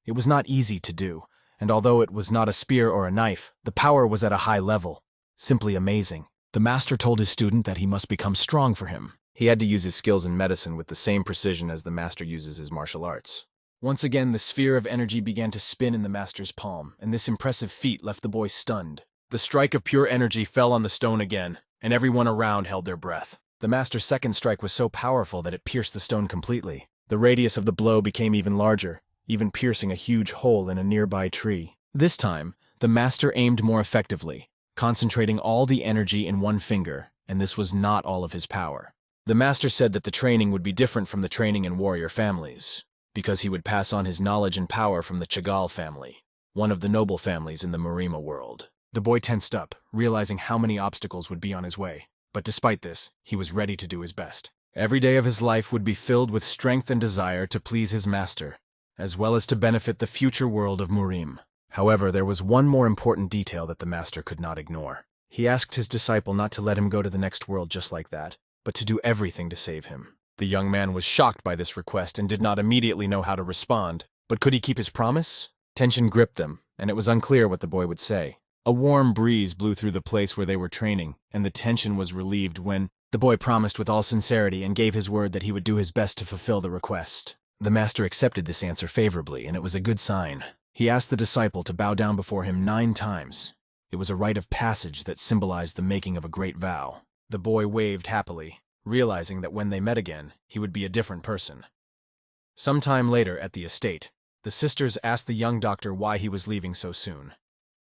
It was not easy to do, and although it was not a spear or a knife, the power was at a high level. Simply amazing. The master told his student that he must become strong for him. He had to use his skills in medicine with the same precision as the master uses his martial arts. Once again, the sphere of energy began to spin in the master's palm, and this impressive feat left the boy stunned. The strike of pure energy fell on the stone again, and everyone around held their breath. The master's second strike was so powerful that it pierced the stone completely. The radius of the blow became even larger, even piercing a huge hole in a nearby tree. This time, the master aimed more effectively, concentrating all the energy in one finger, and this was not all of his power. The master said that the training would be different from the training in warrior families, because he would pass on his knowledge and power from the Chagall family, one of the noble families in the Marima world. The boy tensed up, realizing how many obstacles would be on his way, but despite this, he was ready to do his best. Every day of his life would be filled with strength and desire to please his master, as well as to benefit the future world of Murim. However, there was one more important detail that the master could not ignore. He asked his disciple not to let him go to the next world just like that, but to do everything to save him. The young man was shocked by this request and did not immediately know how to respond. But could he keep his promise? Tension gripped them, and it was unclear what the boy would say. A warm breeze blew through the place where they were training, and the tension was relieved when the boy promised with all sincerity and gave his word that he would do his best to fulfill the request. The master accepted this answer favorably, and it was a good sign. He asked the disciple to bow down before him 9 times. It was a rite of passage that symbolized the making of a great vow. The boy waved happily, realizing that when they met again, he would be a different person. Sometime later at the estate, the sisters asked the young doctor why he was leaving so soon.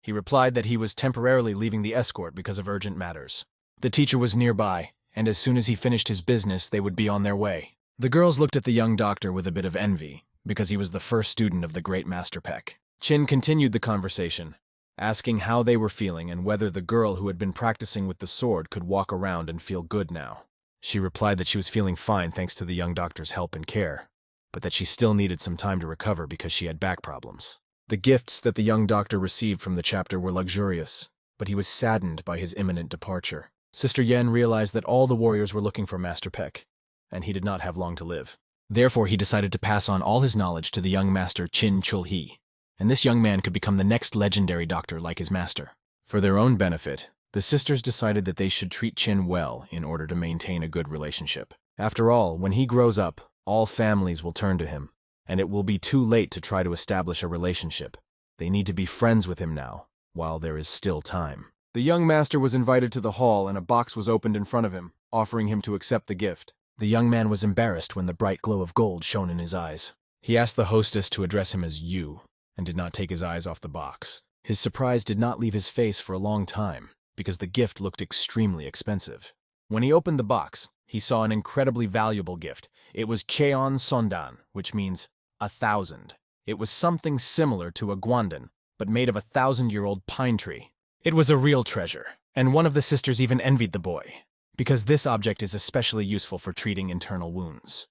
He replied that he was temporarily leaving the escort because of urgent matters. The teacher was nearby, and as soon as he finished his business, they would be on their way. The girls looked at the young doctor with a bit of envy, because he was the first student of the great Master Peck. Chin continued the conversation, asking how they were feeling and whether the girl who had been practicing with the sword could walk around and feel good now. She replied that she was feeling fine thanks to the young doctor's help and care, but that she still needed some time to recover because she had back problems. The gifts that the young doctor received from the chapter were luxurious, but he was saddened by his imminent departure. Sister Yen realized that all the warriors were looking for Master Peck, and he did not have long to live. Therefore, he decided to pass on all his knowledge to the young master Chin Chul-hee, and this young man could become the next legendary doctor like his master. For their own benefit, the sisters decided that they should treat Chin well in order to maintain a good relationship. After all, when he grows up, all families will turn to him, and it will be too late to try to establish a relationship. They need to be friends with him now, while there is still time. The young master was invited to the hall and a box was opened in front of him, offering him to accept the gift. The young man was embarrassed when the bright glow of gold shone in his eyes. He asked the hostess to address him as you, and did not take his eyes off the box. His surprise did not leave his face for a long time, because the gift looked extremely expensive. When he opened the box, he saw an incredibly valuable gift. It was Cheon Sondan, which means 1,000. It was something similar to a guandan, but made of a 1,000-year-old pine tree. It was a real treasure, and one of the sisters even envied the boy, because this object is especially useful for treating internal wounds.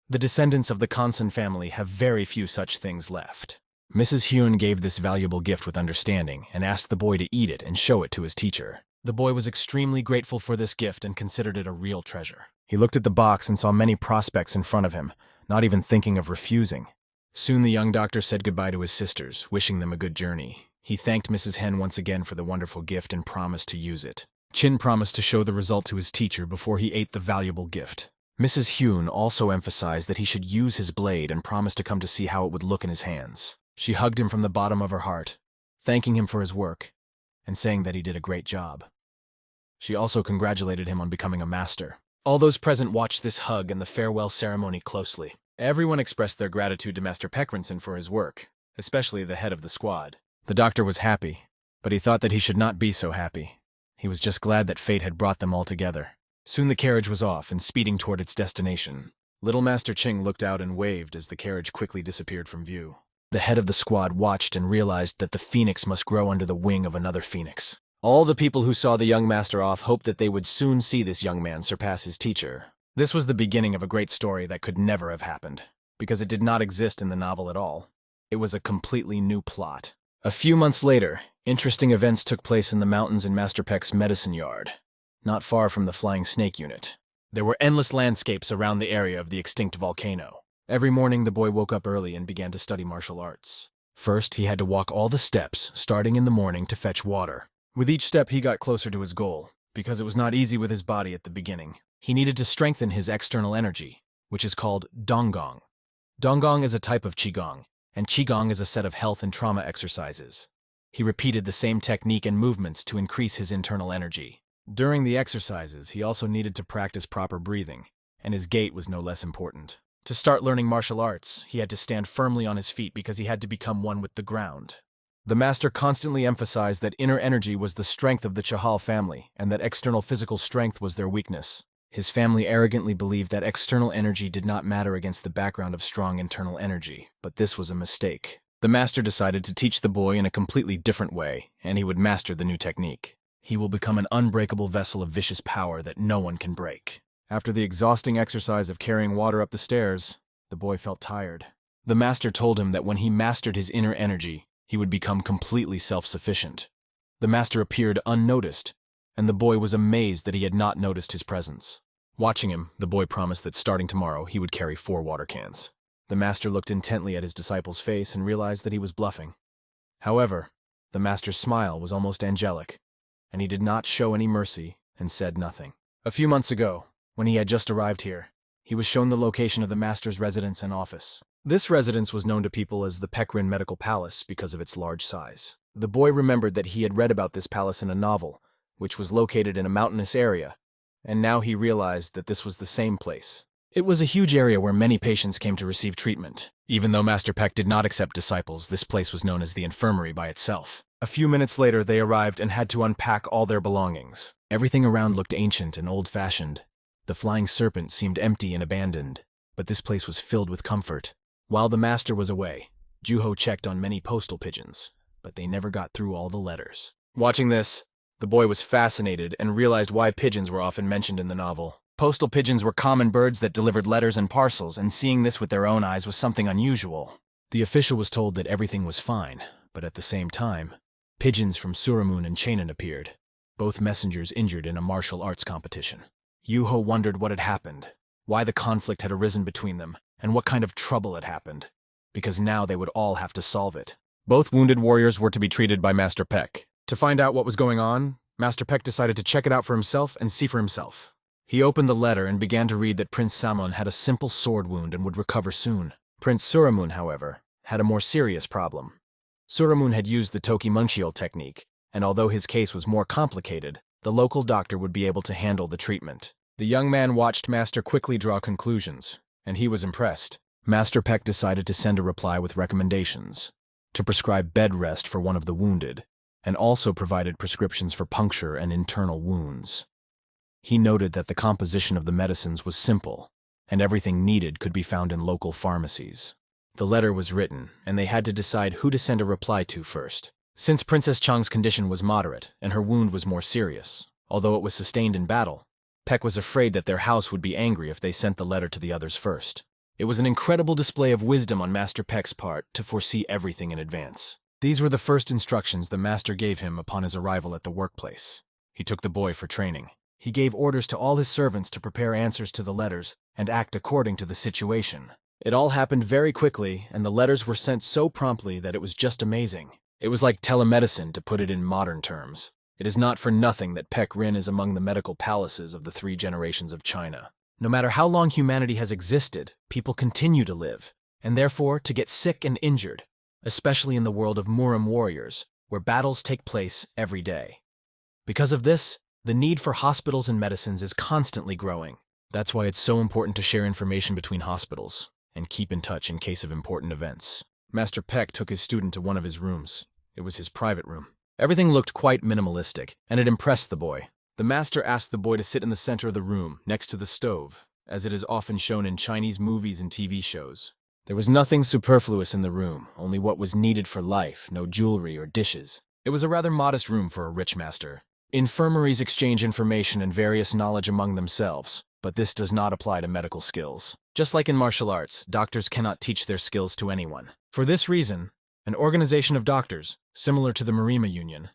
The descendants of the Kansan family have very few such things left. Mrs. Hyun gave this valuable gift with understanding and asked the boy to eat it and show it to his teacher. The boy was extremely grateful for this gift and considered it a real treasure. He looked at the box and saw many prospects in front of him, not even thinking of refusing. Soon the young doctor said goodbye to his sisters, wishing them a good journey. He thanked Mrs. Hen once again for the wonderful gift and promised to use it. Chin promised to show the result to his teacher before he ate the valuable gift. Mrs. Hyun also emphasized that he should use his blade and promised to come to see how it would look in his hands. She hugged him from the bottom of her heart, thanking him for his work, and saying that he did a great job. She also congratulated him on becoming a master. All those present watched this hug and the farewell ceremony closely. Everyone expressed their gratitude to Master Peckrinson for his work, especially the head of the squad. The doctor was happy, but he thought that he should not be so happy. He was just glad that fate had brought them all together. Soon the carriage was off and speeding toward its destination. Little Master Ching looked out and waved as the carriage quickly disappeared from view. The head of the squad watched and realized that the phoenix must grow under the wing of another phoenix. All the people who saw the young master off hoped that they would soon see this young man surpass his teacher. This was the beginning of a great story that could never have happened, because it did not exist in the novel at all. It was a completely new plot. A few months later, interesting events took place in the mountains in Master Peck's medicine yard, not far from the Flying Snake unit. There were endless landscapes around the area of the extinct volcano. Every morning the boy woke up early and began to study martial arts. First, he had to walk all the steps, starting in the morning, to fetch water. With each step he got closer to his goal, because it was not easy with his body at the beginning. He needed to strengthen his external energy, which is called Donggong. Donggong is a type of Qigong, and Qigong is a set of health and trauma exercises. He repeated the same technique and movements to increase his internal energy. During the exercises, he also needed to practice proper breathing, and his gait was no less important. To start learning martial arts, he had to stand firmly on his feet because he had to become one with the ground. The master constantly emphasized that inner energy was the strength of the Chahal family, and that external physical strength was their weakness. His family arrogantly believed that external energy did not matter against the background of strong internal energy, but this was a mistake. The master decided to teach the boy in a completely different way, and he would master the new technique. He will become an unbreakable vessel of vicious power that no one can break. After the exhausting exercise of carrying water up the stairs, the boy felt tired. The master told him that when he mastered his inner energy, he would become completely self-sufficient. The master appeared unnoticed, and the boy was amazed that he had not noticed his presence. Watching him, the boy promised that starting tomorrow he would carry 4 water cans. The master looked intently at his disciple's face and realized that he was bluffing. However, the master's smile was almost angelic, and he did not show any mercy and said nothing. A few months ago, when he had just arrived here, he was shown the location of the master's residence and office. This residence was known to people as the Peckrin Medical Palace because of its large size. The boy remembered that he had read about this palace in a novel, which was located in a mountainous area, and now he realized that this was the same place. It was a huge area where many patients came to receive treatment. Even though Master Peck did not accept disciples, this place was known as the infirmary by itself. A few minutes later, they arrived and had to unpack all their belongings. Everything around looked ancient and old-fashioned. The flying serpent seemed empty and abandoned, but this place was filled with comfort. While the master was away, Juho checked on many postal pigeons, but they never got through all the letters. Watching this, the boy was fascinated and realized why pigeons were often mentioned in the novel. Postal pigeons were common birds that delivered letters and parcels, and seeing this with their own eyes was something unusual. The official was told that everything was fine, but at the same time, pigeons from Suramun and Chainin appeared, both messengers injured in a martial arts competition. Juho wondered what had happened, why the conflict had arisen between them, and what kind of trouble had happened, because now they would all have to solve it. Both wounded warriors were to be treated by Master Peck. To find out what was going on, Master Peck decided to check it out for himself and see for himself. He opened the letter and began to read that Prince Samon had a simple sword wound and would recover soon. Prince Suramun, however, had a more serious problem. Suramun had used the Toki Munchiol technique, and although his case was more complicated, the local doctor would be able to handle the treatment. The young man watched Master quickly draw conclusions, and he was impressed. Master Peck decided to send a reply with recommendations, to prescribe bed rest for one of the wounded, and also provided prescriptions for puncture and internal wounds. He noted that the composition of the medicines was simple, and everything needed could be found in local pharmacies. The letter was written, and they had to decide who to send a reply to first. Since Princess Chang's condition was moderate, and her wound was more serious, although it was sustained in battle, Peck was afraid that their house would be angry if they sent the letter to the others first. It was an incredible display of wisdom on Master Peck's part to foresee everything in advance. These were the first instructions the master gave him upon his arrival at the workplace. He took the boy for training. He gave orders to all his servants to prepare answers to the letters and act according to the situation. It all happened very quickly, and the letters were sent so promptly that it was just amazing. It was like telemedicine, to put it in modern terms. It is not for nothing that Peck Rin is among the medical palaces of the 3 generations of China. No matter how long humanity has existed, people continue to live, and therefore to get sick and injured, especially in the world of Muram warriors, where battles take place every day. Because of this, the need for hospitals and medicines is constantly growing. That's why it's so important to share information between hospitals and keep in touch in case of important events. Master Peck took his student to one of his rooms. It was his private room. Everything looked quite minimalistic, and it impressed the boy. The master asked the boy to sit in the center of the room, next to the stove, as it is often shown in Chinese movies and TV shows. There was nothing superfluous in the room, only what was needed for life, no jewelry or dishes. It was a rather modest room for a rich master. Infirmaries exchange information and various knowledge among themselves, but this does not apply to medical skills. Just like in martial arts, doctors cannot teach their skills to anyone. For this reason, an organization of doctors, similar to the Marima Union,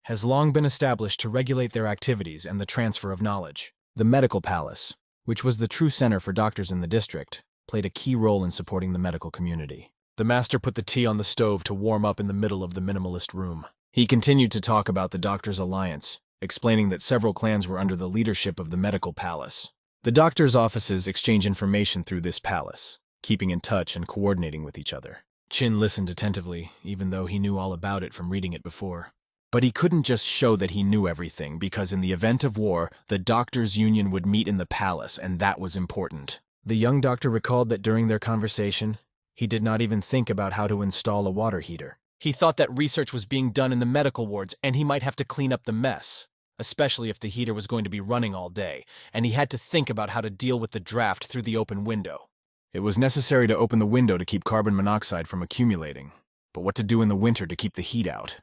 has long been established to regulate their activities and the transfer of knowledge. The medical palace, which was the true center for doctors in the district, played a key role in supporting the medical community. The master put the tea on the stove to warm up in the middle of the minimalist room. He continued to talk about the Doctors' Alliance, explaining that several clans were under the leadership of the medical palace. The doctors' offices exchange information through this palace, keeping in touch and coordinating with each other. Chin listened attentively, even though he knew all about it from reading it before. But he couldn't just show that he knew everything, because in the event of war, the doctors' union would meet in the palace, and that was important. The young doctor recalled that during their conversation, he did not even think about how to install a water heater. He thought that research was being done in the medical wards, and he might have to clean up the mess, especially if the heater was going to be running all day, and he had to think about how to deal with the draft through the open window. It was necessary to open the window to keep carbon monoxide from accumulating, but what to do in the winter to keep the heat out?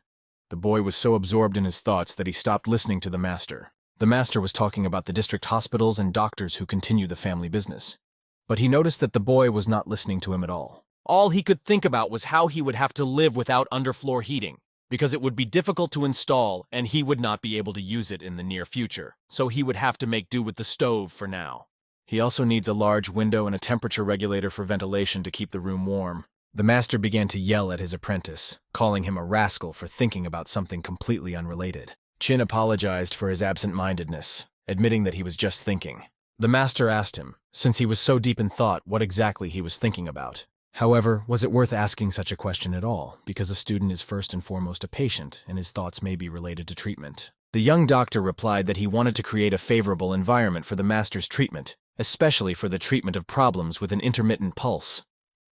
The boy was so absorbed in his thoughts that he stopped listening to the master. The master was talking about the district hospitals and doctors who continue the family business. But he noticed that the boy was not listening to him at all. All he could think about was how he would have to live without underfloor heating, because it would be difficult to install and he would not be able to use it in the near future, so he would have to make do with the stove for now. He also needs a large window and a temperature regulator for ventilation to keep the room warm. The master began to yell at his apprentice, calling him a rascal for thinking about something completely unrelated. Chin apologized for his absent-mindedness, admitting that he was just thinking. The master asked him, since he was so deep in thought, what exactly he was thinking about. However, was it worth asking such a question at all, because a student is first and foremost a patient, and his thoughts may be related to treatment? The young doctor replied that he wanted to create a favorable environment for the master's treatment, especially for the treatment of problems with an intermittent pulse.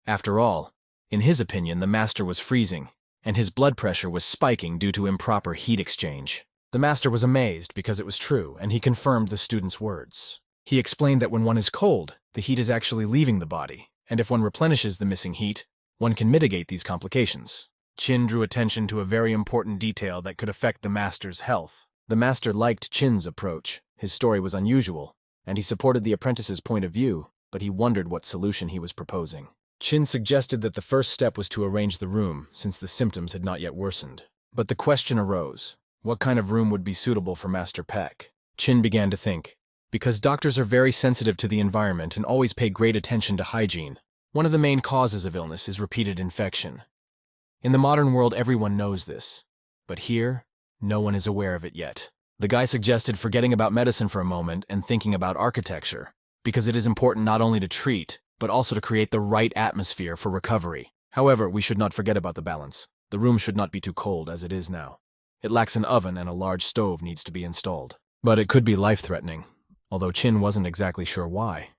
After all, in his opinion, the master was freezing, and his blood pressure was spiking due to improper heat exchange. The master was amazed because it was true, and he confirmed the student's words. He explained that when one is cold, the heat is actually leaving the body, and if one replenishes the missing heat, one can mitigate these complications. Chin drew attention to a very important detail that could affect the master's health. The master liked Chin's approach. His story was unusual, and he supported the apprentice's point of view, but he wondered what solution he was proposing. Chin suggested that the first step was to arrange the room, since the symptoms had not yet worsened. But the question arose, what kind of room would be suitable for Master Peck? Chin began to think. Because doctors are very sensitive to the environment and always pay great attention to hygiene, one of the main causes of illness is repeated infection. In the modern world, everyone knows this. But here, no one is aware of it yet. The guy suggested forgetting about medicine for a moment and thinking about architecture, because it is important not only to treat, but also to create the right atmosphere for recovery. However, we should not forget about the balance. The room should not be too cold as it is now. It lacks an oven and a large stove needs to be installed. But it could be life-threatening, although Chin wasn't exactly sure why.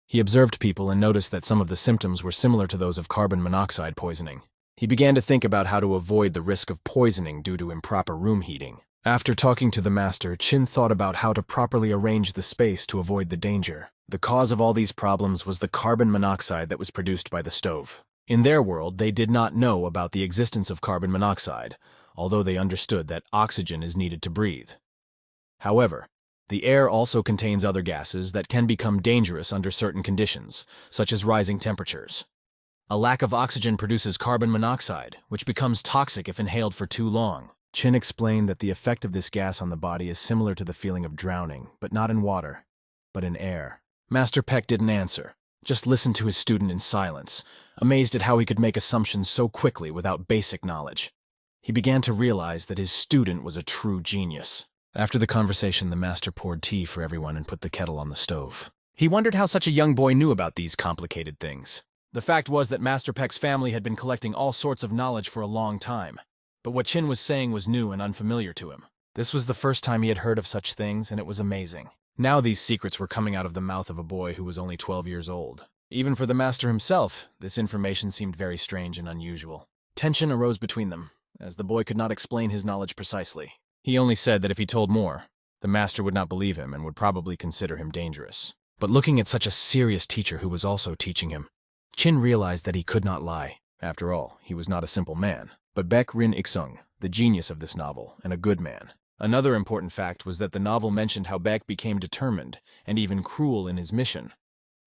He observed people and noticed that some of the symptoms were similar to those of carbon monoxide poisoning. He began to think about how to avoid the risk of poisoning due to improper room heating. After talking to the master, Chin thought about how to properly arrange the space to avoid the danger. The cause of all these problems was the carbon monoxide that was produced by the stove. In their world, they did not know about the existence of carbon monoxide, although they understood that oxygen is needed to breathe. However, the air also contains other gases that can become dangerous under certain conditions, such as rising temperatures. A lack of oxygen produces carbon monoxide, which becomes toxic if inhaled for too long. Chin explained that the effect of this gas on the body is similar to the feeling of drowning, but not in water, but in air. Master Peck didn't answer, just listened to his student in silence, amazed at how he could make assumptions so quickly without basic knowledge. He began to realize that his student was a true genius. After the conversation, the master poured tea for everyone and put the kettle on the stove. He wondered how such a young boy knew about these complicated things. The fact was that Master Peck's family had been collecting all sorts of knowledge for a long time, but what Chin was saying was new and unfamiliar to him. This was the first time he had heard of such things, and it was amazing. Now these secrets were coming out of the mouth of a boy who was only 12 years old. Even for the master himself, this information seemed very strange and unusual. Tension arose between them, as the boy could not explain his knowledge precisely. He only said that if he told more, the master would not believe him and would probably consider him dangerous. But looking at such a serious teacher who was also teaching him, Chin realized that he could not lie. After all, he was not a simple man, but Baek Rin Iksung, the genius of this novel, and a good man. Another important fact was that the novel mentioned how Baek became determined and even cruel in his mission,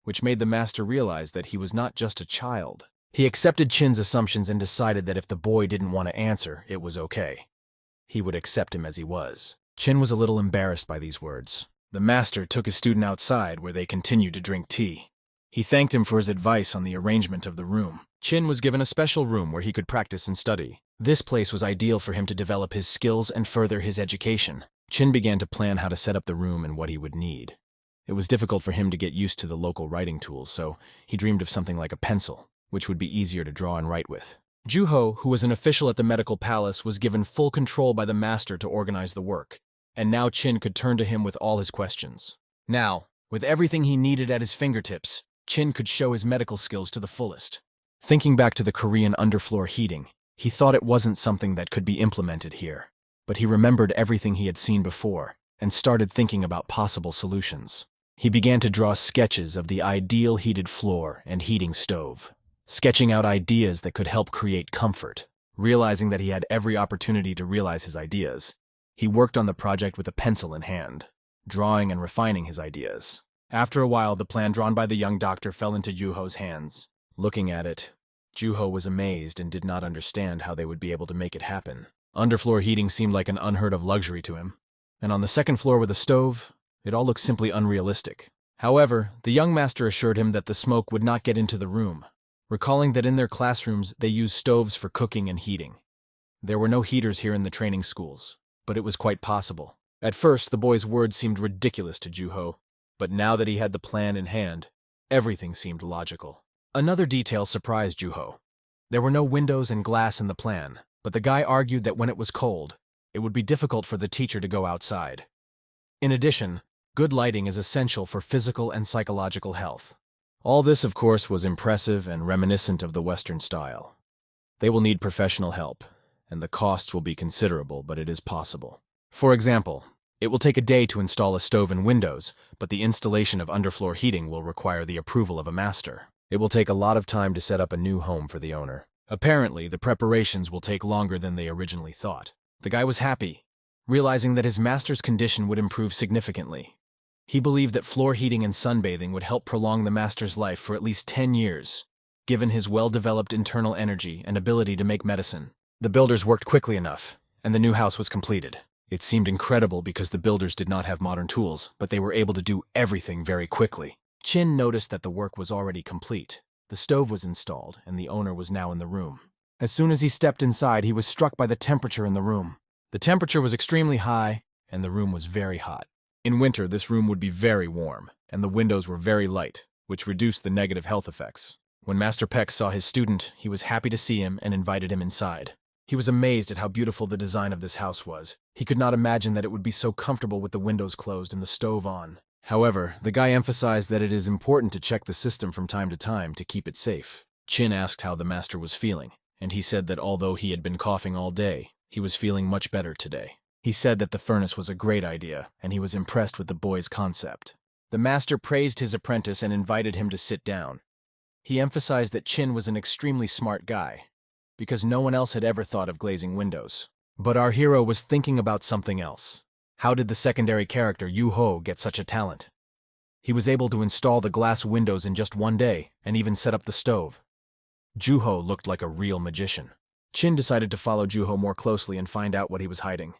which made the master realize that he was not just a child. He accepted Chin's assumptions and decided that if the boy didn't want to answer, it was okay. He would accept him as he was. Chin was a little embarrassed by these words. The master took his student outside where they continued to drink tea. He thanked him for his advice on the arrangement of the room. Chin was given a special room where he could practice and study. This place was ideal for him to develop his skills and further his education. Chin began to plan how to set up the room and what he would need. It was difficult for him to get used to the local writing tools, so he dreamed of something like a pencil, which would be easier to draw and write with. Juho, who was an official at the medical palace, was given full control by the master to organize the work, and now Chin could turn to him with all his questions. Now, with everything he needed at his fingertips, Chin could show his medical skills to the fullest. Thinking back to the Korean underfloor heating, he thought it wasn't something that could be implemented here, but he remembered everything he had seen before and started thinking about possible solutions. He began to draw sketches of the ideal heated floor and heating stove, sketching out ideas that could help create comfort. Realizing that he had every opportunity to realize his ideas, He worked on the project with a pencil in hand, drawing and refining his ideas. After a while, the plan drawn by the young doctor fell into Juho's hands. Looking at it, Juho was amazed and did not understand how they would be able to make it happen. Underfloor heating seemed like an unheard-of luxury to him, and on the second floor with a stove, it all looked simply unrealistic. However, the young master assured him that the smoke would not get into the room, recalling that in their classrooms they used stoves for cooking and heating. There were no heaters here in the training schools, but it was quite possible. At first, the boy's words seemed ridiculous to Juho, but now that he had the plan in hand, everything seemed logical. Another detail surprised Juho. There were no windows and glass in the plan, but the guy argued that when it was cold, it would be difficult for the teacher to go outside. In addition, good lighting is essential for physical and psychological health. All this, of course, was impressive and reminiscent of the Western style. They will need professional help, and the costs will be considerable, but it is possible. For example, it will take a day to install a stove and windows, but the installation of underfloor heating will require the approval of a master. It will take a lot of time to set up a new home for the owner. Apparently, the preparations will take longer than they originally thought. The guy was happy, realizing that his master's condition would improve significantly. He believed that floor heating and sunbathing would help prolong the master's life for at least 10 years, given his well-developed internal energy and ability to make medicine. The builders worked quickly enough, and the new house was completed. It seemed incredible because the builders did not have modern tools, but they were able to do everything very quickly. Chin noticed that the work was already complete. The stove was installed, and the owner was now in the room. As soon as he stepped inside, he was struck by the temperature in the room. The temperature was extremely high, and the room was very hot. In winter, this room would be very warm, and the windows were very light, which reduced the negative health effects. When Master Peck saw his student, he was happy to see him and invited him inside. He was amazed at how beautiful the design of this house was. He could not imagine that it would be so comfortable with the windows closed and the stove on. However, the guy emphasized that it is important to check the system from time to time to keep it safe. Chin asked how the master was feeling, and he said that although he had been coughing all day, he was feeling much better today. He said that the furnace was a great idea, and he was impressed with the boy's concept. The master praised his apprentice and invited him to sit down. He emphasized that Chin was an extremely smart guy, because no one else had ever thought of glazing windows. But our hero was thinking about something else. How did the secondary character Yuho get such a talent? He was able to install the glass windows in just one day, and even set up the stove. Juho looked like a real magician. Chin decided to follow Juho more closely and find out what he was hiding.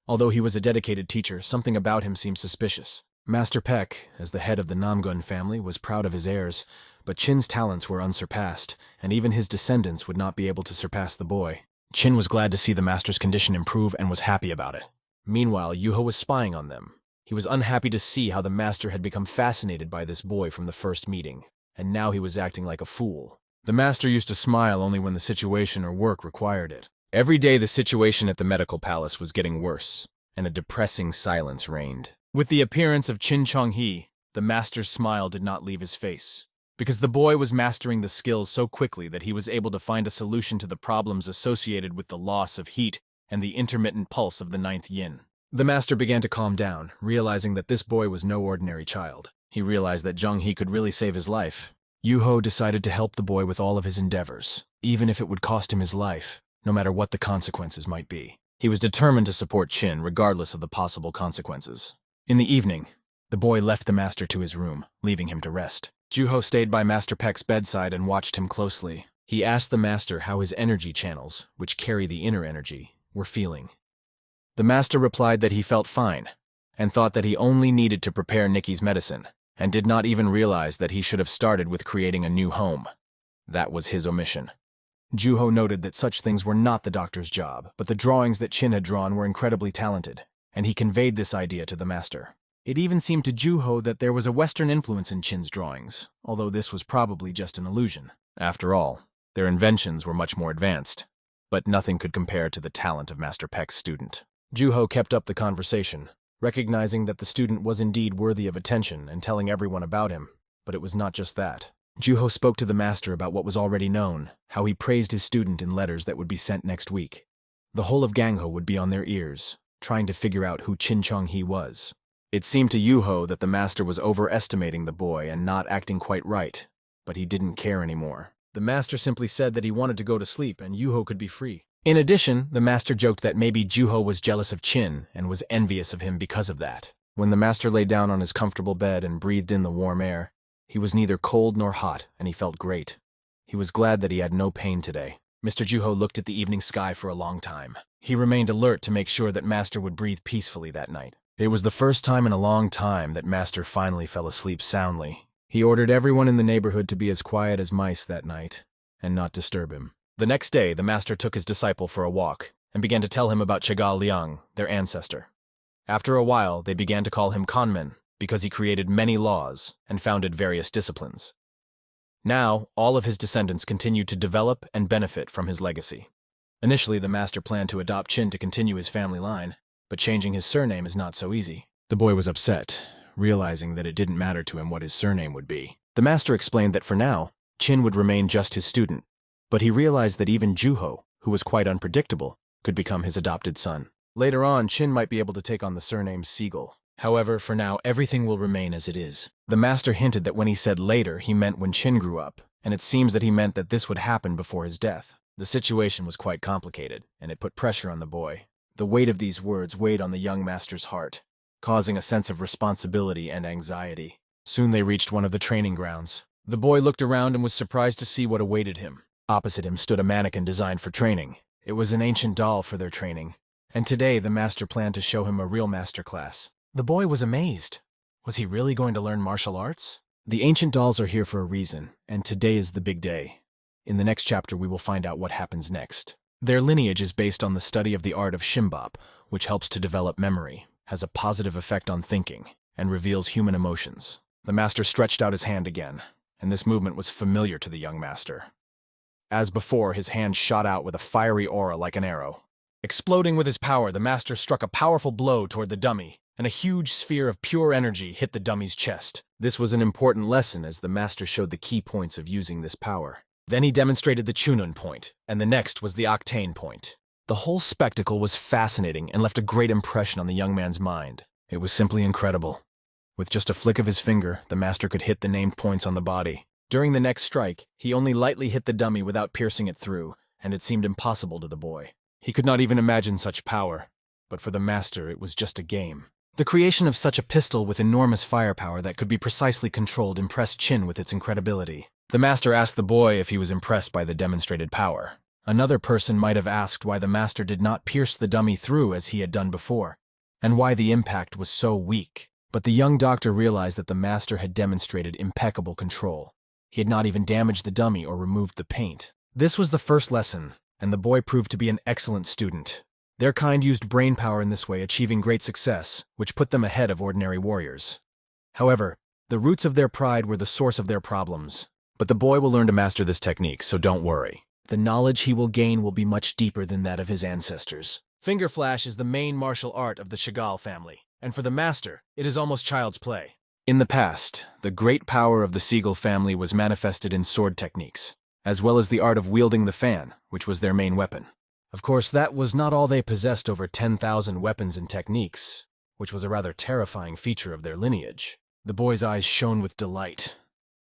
Although he was a dedicated teacher, something about him seemed suspicious. Master Peck, as the head of the Namgun family, was proud of his heirs, but Chin's talents were unsurpassed, and even his descendants would not be able to surpass the boy. Chin was glad to see the master's condition improve and was happy about it. Meanwhile, Yuho was spying on them. He was unhappy to see how the master had become fascinated by this boy from the first meeting, and now he was acting like a fool. The master used to smile only when the situation or work required it. Every day the situation at the medical palace was getting worse, and a depressing silence reigned. With the appearance of Chin Chong-hee, the master's smile did not leave his face, because the boy was mastering the skills so quickly that he was able to find a solution to the problems associated with the loss of heat and the intermittent pulse of the ninth yin. The master began to calm down, realizing that this boy was no ordinary child. He realized that Jung-hee could really save his life. Yuho decided to help the boy with all of his endeavors, even if it would cost him his life, no matter what the consequences might be. He was determined to support Chin regardless of the possible consequences. In the evening, the boy left the master to his room, leaving him to rest. Juho stayed by Master Peck's bedside and watched him closely. He asked the master how his energy channels, which carry the inner energy, were feeling. The master replied that he felt fine, and thought that he only needed to prepare Nikki's medicine, and did not even realize that he should have started with creating a new home. That was his omission. Juho noted that such things were not the doctor's job, but the drawings that Chin had drawn were incredibly talented, and he conveyed this idea to the master. It even seemed to Juho that there was a Western influence in Chin's drawings, although this was probably just an illusion. After all, their inventions were much more advanced, but nothing could compare to the talent of Master Peck's student. Juho kept up the conversation, recognizing that the student was indeed worthy of attention and telling everyone about him, but it was not just that. Juho spoke to the master about what was already known, how he praised his student in letters that would be sent next week. The whole of Gangho would be on their ears, trying to figure out who Chin Chong-hee was. It seemed to Yuho that the master was overestimating the boy and not acting quite right, but he didn't care anymore. The master simply said that he wanted to go to sleep and Yuho could be free. In addition, the master joked that maybe Juho was jealous of Chin and was envious of him because of that. When the master lay down on his comfortable bed and breathed in the warm air, he was neither cold nor hot, and he felt great. He was glad that he had no pain today. Mr. Juho looked at the evening sky for a long time. He remained alert to make sure that Master would breathe peacefully that night. It was the first time in a long time that Master finally fell asleep soundly. He ordered everyone in the neighborhood to be as quiet as mice that night, and not disturb him. The next day, the Master took his disciple for a walk, and began to tell him about Chagal Liang, their ancestor. After a while, they began to call him Kanmen, because he created many laws and founded various disciplines. Now, all of his descendants continued to develop and benefit from his legacy. Initially, the master planned to adopt Chin to continue his family line, but changing his surname is not so easy. The boy was upset, realizing that it didn't matter to him what his surname would be. The master explained that for now, Chin would remain just his student, but he realized that even Juho, who was quite unpredictable, could become his adopted son. Later on, Chin might be able to take on the surname Siegel. However, for now, everything will remain as it is. The master hinted that when he said later, he meant when Chin grew up, and it seems that he meant that this would happen before his death. The situation was quite complicated, and it put pressure on the boy. The weight of these words weighed on the young master's heart, causing a sense of responsibility and anxiety. Soon they reached one of the training grounds. The boy looked around and was surprised to see what awaited him. Opposite him stood a mannequin designed for training. It was an ancient doll for their training, and today the master planned to show him a real master class. The boy was amazed. Was he really going to learn martial arts? The ancient dolls are here for a reason, and today is the big day. In the next chapter, we will find out what happens next. Their lineage is based on the study of the art of Shimbap, which helps to develop memory, has a positive effect on thinking, and reveals human emotions. The master stretched out his hand again, and this movement was familiar to the young master. As before, his hand shot out with a fiery aura like an arrow. Exploding with his power, the master struck a powerful blow toward the dummy, and a huge sphere of pure energy hit the dummy's chest. This was an important lesson as the master showed the key points of using this power. Then he demonstrated the Chunun point, and the next was the Octane point. The whole spectacle was fascinating and left a great impression on the young man's mind. It was simply incredible. With just a flick of his finger, the master could hit the named points on the body. During the next strike, he only lightly hit the dummy without piercing it through, and it seemed impossible to the boy. He could not even imagine such power, but for the master it was just a game. The creation of such a pistol with enormous firepower that could be precisely controlled impressed Chin with its incredibility. The master asked the boy if he was impressed by the demonstrated power. Another person might have asked why the master did not pierce the dummy through as he had done before, and why the impact was so weak. But the young doctor realized that the master had demonstrated impeccable control. He had not even damaged the dummy or removed the paint. This was the first lesson, and the boy proved to be an excellent student. Their kind used brainpower in this way, achieving great success, which put them ahead of ordinary warriors. However, the roots of their pride were the source of their problems. But the boy will learn to master this technique, so don't worry. The knowledge he will gain will be much deeper than that of his ancestors. Finger Flash is the main martial art of the Chagall family, and for the master, it is almost child's play. In the past, the great power of the Siegel family was manifested in sword techniques, as well as the art of wielding the fan, which was their main weapon. Of course, that was not all they possessed. Over 10,000 weapons and techniques, which was a rather terrifying feature of their lineage. The boy's eyes shone with delight.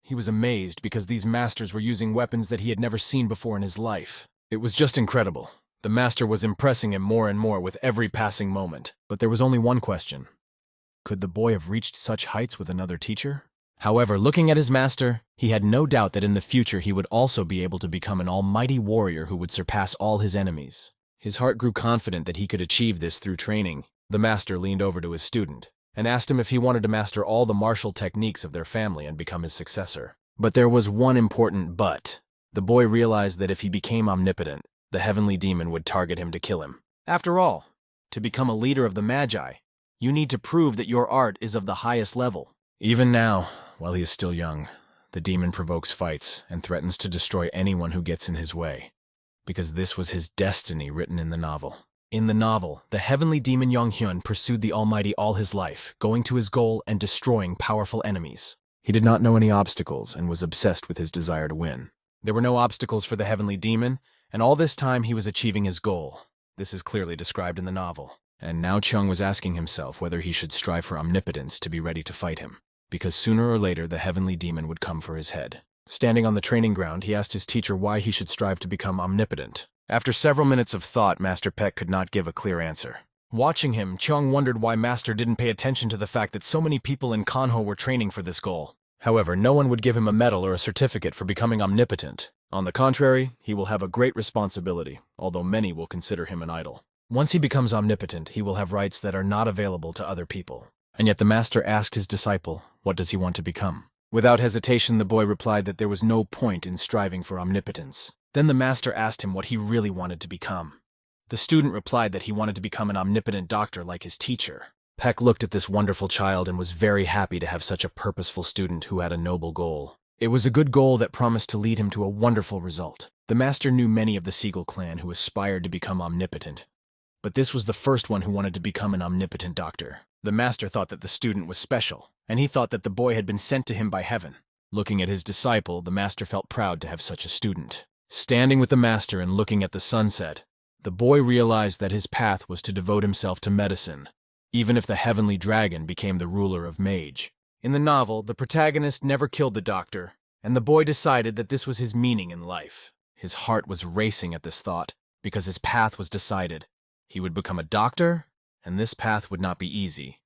He was amazed because these masters were using weapons that he had never seen before in his life. It was just incredible. The master was impressing him more and more with every passing moment. But there was only one question. Could the boy have reached such heights with another teacher? However, looking at his master, he had no doubt that in the future he would also be able to become an almighty warrior who would surpass all his enemies. His heart grew confident that he could achieve this through training. The master leaned over to his student and asked him if he wanted to master all the martial techniques of their family and become his successor. But there was one important but. The boy realized that if he became omnipotent, the heavenly demon would target him to kill him. After all, to become a leader of the Magi, you need to prove that your art is of the highest level. Even now, while he is still young, the demon provokes fights and threatens to destroy anyone who gets in his way, because this was his destiny written in the novel. In the novel, the heavenly demon Yonghyun pursued the Almighty all his life, going to his goal and destroying powerful enemies. He did not know any obstacles and was obsessed with his desire to win. There were no obstacles for the heavenly demon, and all this time he was achieving his goal. This is clearly described in the novel. And now Chung was asking himself whether he should strive for omnipotence to be ready to fight him, because sooner or later the heavenly demon would come for his head. Standing on the training ground, he asked his teacher why he should strive to become omnipotent. After several minutes of thought, Master Peck could not give a clear answer. Watching him, Cheong wondered why Master didn't pay attention to the fact that so many people in Kanho were training for this goal. However, no one would give him a medal or a certificate for becoming omnipotent. On the contrary, he will have a great responsibility, although many will consider him an idol. Once he becomes omnipotent, he will have rights that are not available to other people. And yet the Master asked his disciple, what does he want to become? Without hesitation, the boy replied that there was no point in striving for omnipotence. Then the Master asked him what he really wanted to become. The student replied that he wanted to become an omnipotent doctor like his teacher. Peck looked at this wonderful child and was very happy to have such a purposeful student who had a noble goal. It was a good goal that promised to lead him to a wonderful result. The Master knew many of the Seagull clan who aspired to become omnipotent, but this was the first one who wanted to become an omnipotent doctor. The Master thought that the student was special, and he thought that the boy had been sent to him by heaven. Looking at his disciple, the Master felt proud to have such a student. Standing with the Master and looking at the sunset, the boy realized that his path was to devote himself to medicine, even if the heavenly dragon became the ruler of Mage. In the novel, the protagonist never killed the doctor, and the boy decided that this was his meaning in life. His heart was racing at this thought, because his path was decided. He would become a doctor, and this path would not be easy.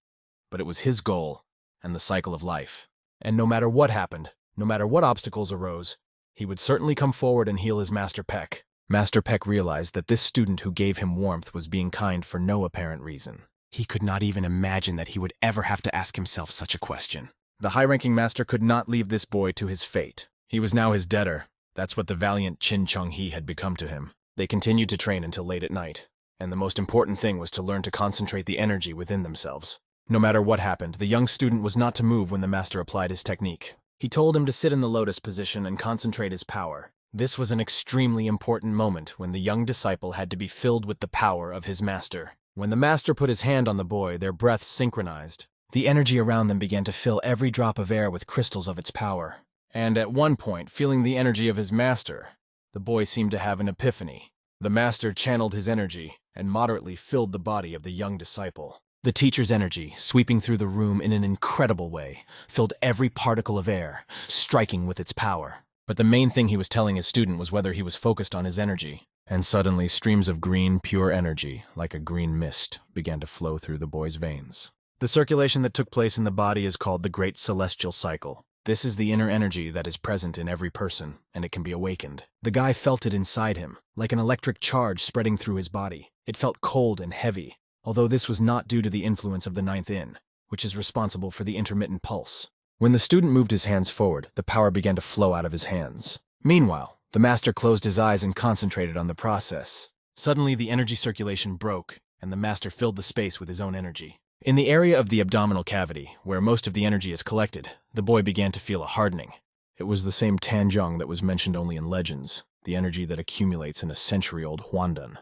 But it was his goal, and the cycle of life. And no matter what happened, no matter what obstacles arose, he would certainly come forward and heal his Master Peck. Master Peck realized that this student who gave him warmth was being kind for no apparent reason. He could not even imagine that he would ever have to ask himself such a question. The high-ranking Master could not leave this boy to his fate. He was now his debtor. That's what the valiant Chin Chung Hee had become to him. They continued to train until late at night, and the most important thing was to learn to concentrate the energy within themselves. No matter what happened, the young student was not to move when the Master applied his technique. He told him to sit in the lotus position and concentrate his power. This was an extremely important moment when the young disciple had to be filled with the power of his Master. When the Master put his hand on the boy, their breaths synchronized. The energy around them began to fill every drop of air with crystals of its power. And at one point, feeling the energy of his Master, the boy seemed to have an epiphany. The Master channeled his energy and moderately filled the body of the young disciple. The teacher's energy, sweeping through the room in an incredible way, filled every particle of air, striking with its power. But the main thing he was telling his student was whether he was focused on his energy. And suddenly, streams of green, pure energy, like a green mist, began to flow through the boy's veins. The circulation that took place in the body is called the Great Celestial Cycle. This is the inner energy that is present in every person, and it can be awakened. The guy felt it inside him, like an electric charge spreading through his body. It felt cold and heavy, although this was not due to the influence of the ninth yin, which is responsible for the intermittent pulse. When the student moved his hands forward, the power began to flow out of his hands. Meanwhile, the Master closed his eyes and concentrated on the process. Suddenly, the energy circulation broke, and the Master filled the space with his own energy. In the area of the abdominal cavity, where most of the energy is collected, the boy began to feel a hardening. It was the same Tanjong that was mentioned only in legends, the energy that accumulates in a century-old Huandan.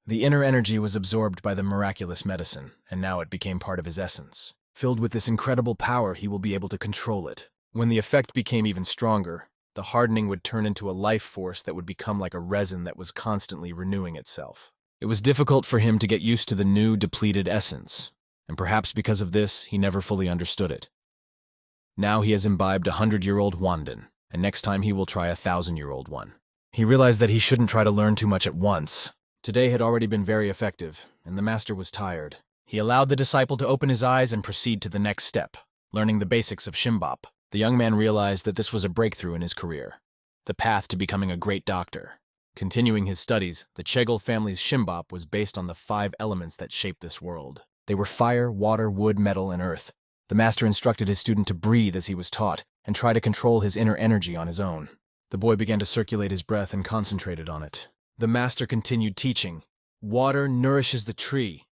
The inner energy was absorbed by the miraculous medicine, and now it became part of his essence. Filled with this incredible power, he will be able to control it. When the effect became even stronger, the hardening would turn into a life force that would become like a resin that was constantly renewing itself. It was difficult for him to get used to the new, depleted essence, and perhaps because of this, he never fully understood it. Now he has imbibed 100-year-old Huandan, and next time he will try 1,000-year-old one. He realized that he shouldn't try to learn too much at once. Today had already been very effective, and the Master was tired. He allowed the disciple to open his eyes and proceed to the next step, learning the basics of Shimbap. The young man realized that this was a breakthrough in his career, the path to becoming a great doctor. Continuing his studies, the Chegel family's Shimbap was based on the 5 elements that shaped this world. They were fire, water, wood, metal, and earth. The Master instructed his student to breathe as he was taught, and try to control his inner energy on his own. The boy began to circulate his breath and concentrated on it. The Master continued teaching. Water nourishes the tree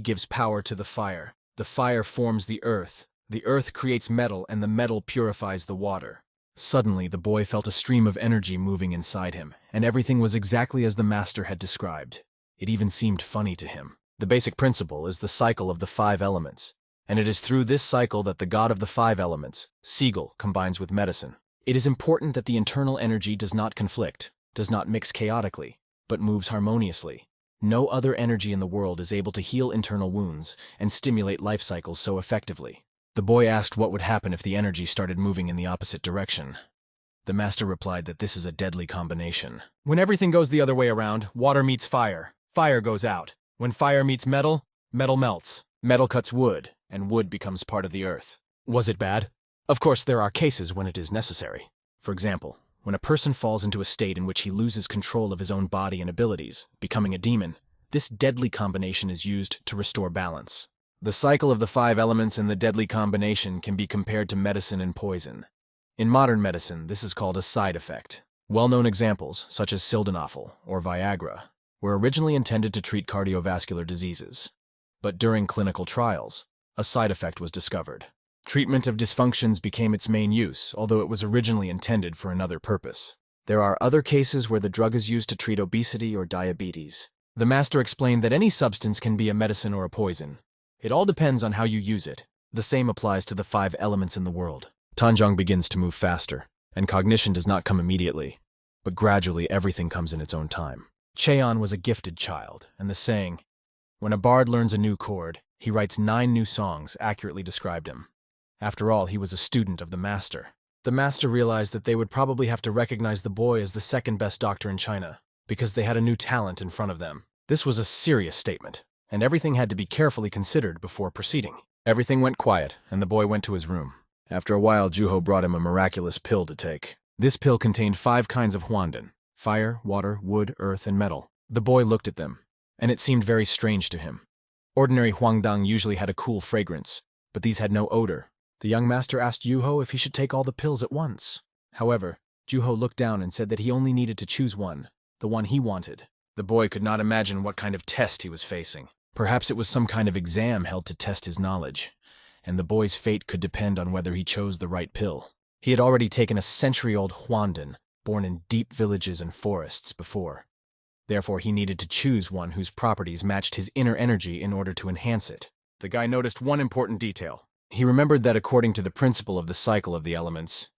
gives power to the fire forms the earth creates metal, and the metal purifies the water. Suddenly, the boy felt a stream of energy moving inside him, and everything was exactly as the Master had described. It even seemed funny to him. The basic principle is the cycle of the 5 elements, and it is through this cycle that the god of the 5 elements, Seagull, combines with medicine. It is important that the internal energy does not conflict, does not mix chaotically, but moves harmoniously. No other energy in the world is able to heal internal wounds and stimulate life cycles so effectively. The boy asked what would happen if the energy started moving in the opposite direction. The master replied that this is a deadly combination. When everything goes the other way around, water meets fire, fire goes out. When fire meets metal, metal melts. Metal cuts wood, and wood becomes part of the earth. Was it bad? Of course, there are cases when it is necessary. For example, when a person falls into a state in which he loses control of his own body and abilities, becoming a demon, this deadly combination is used to restore balance. The cycle of the 5 elements in the deadly combination can be compared to medicine and poison. In modern medicine, this is called a side effect. Well-known examples, such as sildenafil or Viagra, were originally intended to treat cardiovascular diseases. But during clinical trials, a side effect was discovered. Treatment of dysfunctions became its main use, although it was originally intended for another purpose. There are other cases where the drug is used to treat obesity or diabetes. The master explained that any substance can be a medicine or a poison. It all depends on how you use it. The same applies to the 5 elements in the world. Tanjong begins to move faster, and cognition does not come immediately, but gradually everything comes in its own time. Cheon was a gifted child, and the saying, "When a bard learns a new chord, he writes 9 new songs," accurately described him. After all, he was a student of the master. The master realized that they would probably have to recognize the boy as the second best doctor in China, because they had a new talent in front of them. This was a serious statement, and everything had to be carefully considered before proceeding. Everything went quiet, and the boy went to his room. After a while, Juho brought him a miraculous pill to take. This pill contained 5 kinds of huandan: fire, water, wood, earth, and metal. The boy looked at them, and it seemed very strange to him. Ordinary huangdang usually had a cool fragrance, but these had no odor. The young master asked Juho if he should take all the pills at once. However, Juho looked down and said that he only needed to choose one, the one he wanted. The boy could not imagine what kind of test he was facing. Perhaps it was some kind of exam held to test his knowledge, and the boy's fate could depend on whether he chose the right pill. He had already taken a century-old huandan, born in deep villages and forests before. Therefore, he needed to choose one whose properties matched his inner energy in order to enhance it. The guy noticed one important detail. He remembered that according to the principle of the cycle of the elements,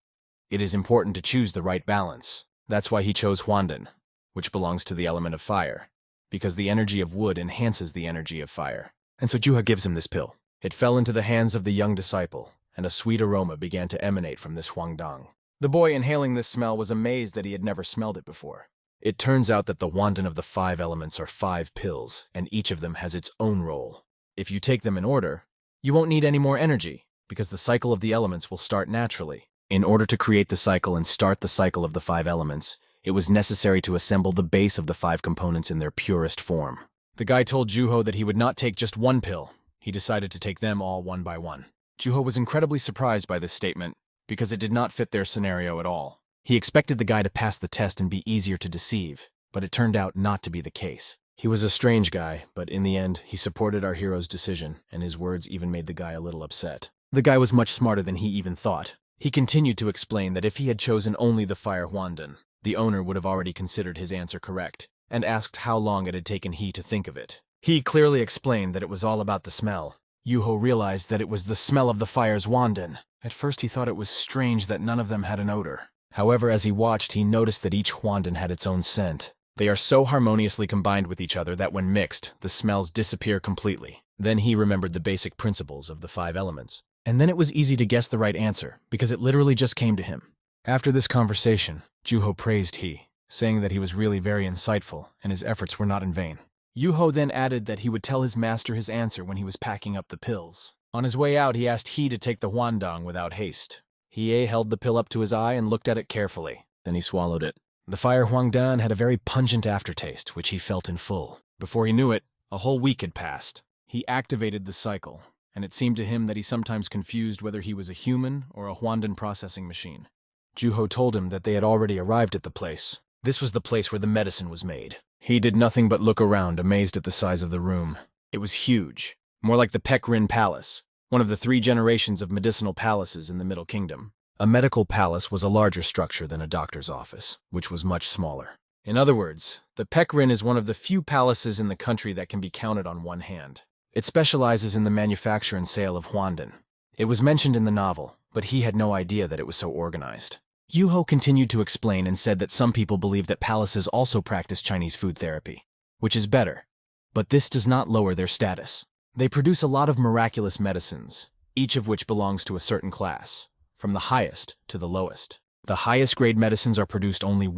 it is important to choose the right balance. That's why he chose huandan, which belongs to the element of fire, because the energy of wood enhances the energy of fire. And so Juha gives him this pill. It fell into the hands of the young disciple, and a sweet aroma began to emanate from this huangdang. The boy inhaling this smell was amazed that he had never smelled it before. It turns out that the huandan of the 5 elements are 5 pills, and each of them has its own role. If you take them in order, you won't need any more energy, because the cycle of the elements will start naturally. In order to create the cycle and start the cycle of the 5 elements, it was necessary to assemble the base of the 5 components in their purest form. The guy told Juho that he would not take just one pill. He decided to take them all one by one. Juho was incredibly surprised by this statement, because it did not fit their scenario at all. He expected the guy to pass the test and be easier to deceive, but it turned out not to be the case. He was a strange guy, but in the end, he supported our hero's decision, and his words even made the guy a little upset. The guy was much smarter than he even thought. He continued to explain that if he had chosen only the fire huandan, the owner would have already considered his answer correct, and asked how long it had taken he to think of it. He clearly explained that it was all about the smell. Juho realized that it was the smell of the fire's huandan. At first he thought it was strange that none of them had an odor. However, as he watched, he noticed that each huandan had its own scent. They are so harmoniously combined with each other that when mixed, the smells disappear completely. Then he remembered the basic principles of the 5 elements. And then it was easy to guess the right answer, because it literally just came to him. After this conversation, Juho praised he, saying that he was really very insightful, and his efforts were not in vain. Juho then added that he would tell his master his answer when he was packing up the pills. On his way out, he asked he to take the huandang without haste. He held the pill up to his eye and looked at it carefully. Then he swallowed it. The fire huangdan had a very pungent aftertaste, which he felt in full. Before he knew it, a whole week had passed. He activated the cycle, and it seemed to him that he sometimes confused whether he was a human or a huandan processing machine. Juho told him that they had already arrived at the place. This was the place where the medicine was made. He did nothing but look around, amazed at the size of the room. It was huge, more like the Pek Rin Palace, one of the 3 generations of medicinal palaces in the Middle Kingdom. A medical palace was a larger structure than a doctor's office, which was much smaller. In other words, the Pek Rin is one of the few palaces in the country that can be counted on one hand. It specializes in the manufacture and sale of huandan. It was mentioned in the novel, but he had no idea that it was so organized. Juho continued to explain and said that some people believe that palaces also practice Chinese food therapy, which is better, but this does not lower their status. They produce a lot of miraculous medicines, each of which belongs to a certain class, from the highest to the lowest. The highest grade medicines are produced only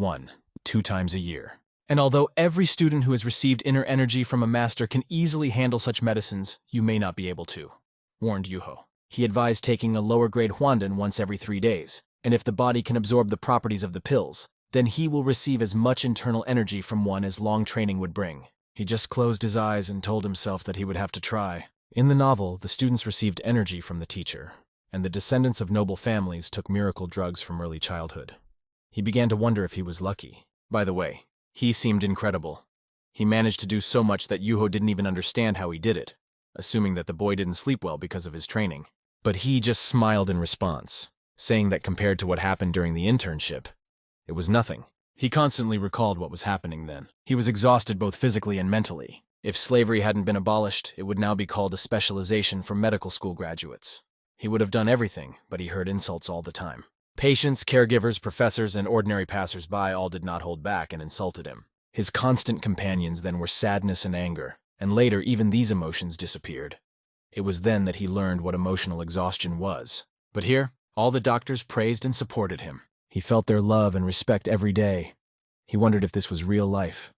2 times a year. And although every student who has received inner energy from a master can easily handle such medicines, you may not be able to, warned Yuho. He advised taking a lower grade Huandan once every 3 days, and if the body can absorb the properties of the pills, then he will receive as much internal energy from one as long training would bring. He just closed his eyes and told himself that he would have to try. In the novel, the students received energy from the teacher, and the descendants of noble families took miracle drugs from early childhood. He began to wonder if he was lucky. By the way, he seemed incredible. He managed to do so much that Yuho didn't even understand how he did it, assuming that the boy didn't sleep well because of his training. But he just smiled in response, saying that compared to what happened during the internship, it was nothing. He constantly recalled what was happening then. He was exhausted both physically and mentally. If slavery hadn't been abolished, it would now be called a specialization for medical school graduates. He would have done everything, but he heard insults all the time. Patients, caregivers, professors, and ordinary passers-by all did not hold back and insulted him. His constant companions then were sadness and anger, and later even these emotions disappeared. It was then that he learned what emotional exhaustion was. But here, all the doctors praised and supported him. He felt their love and respect every day. He wondered if this was real life,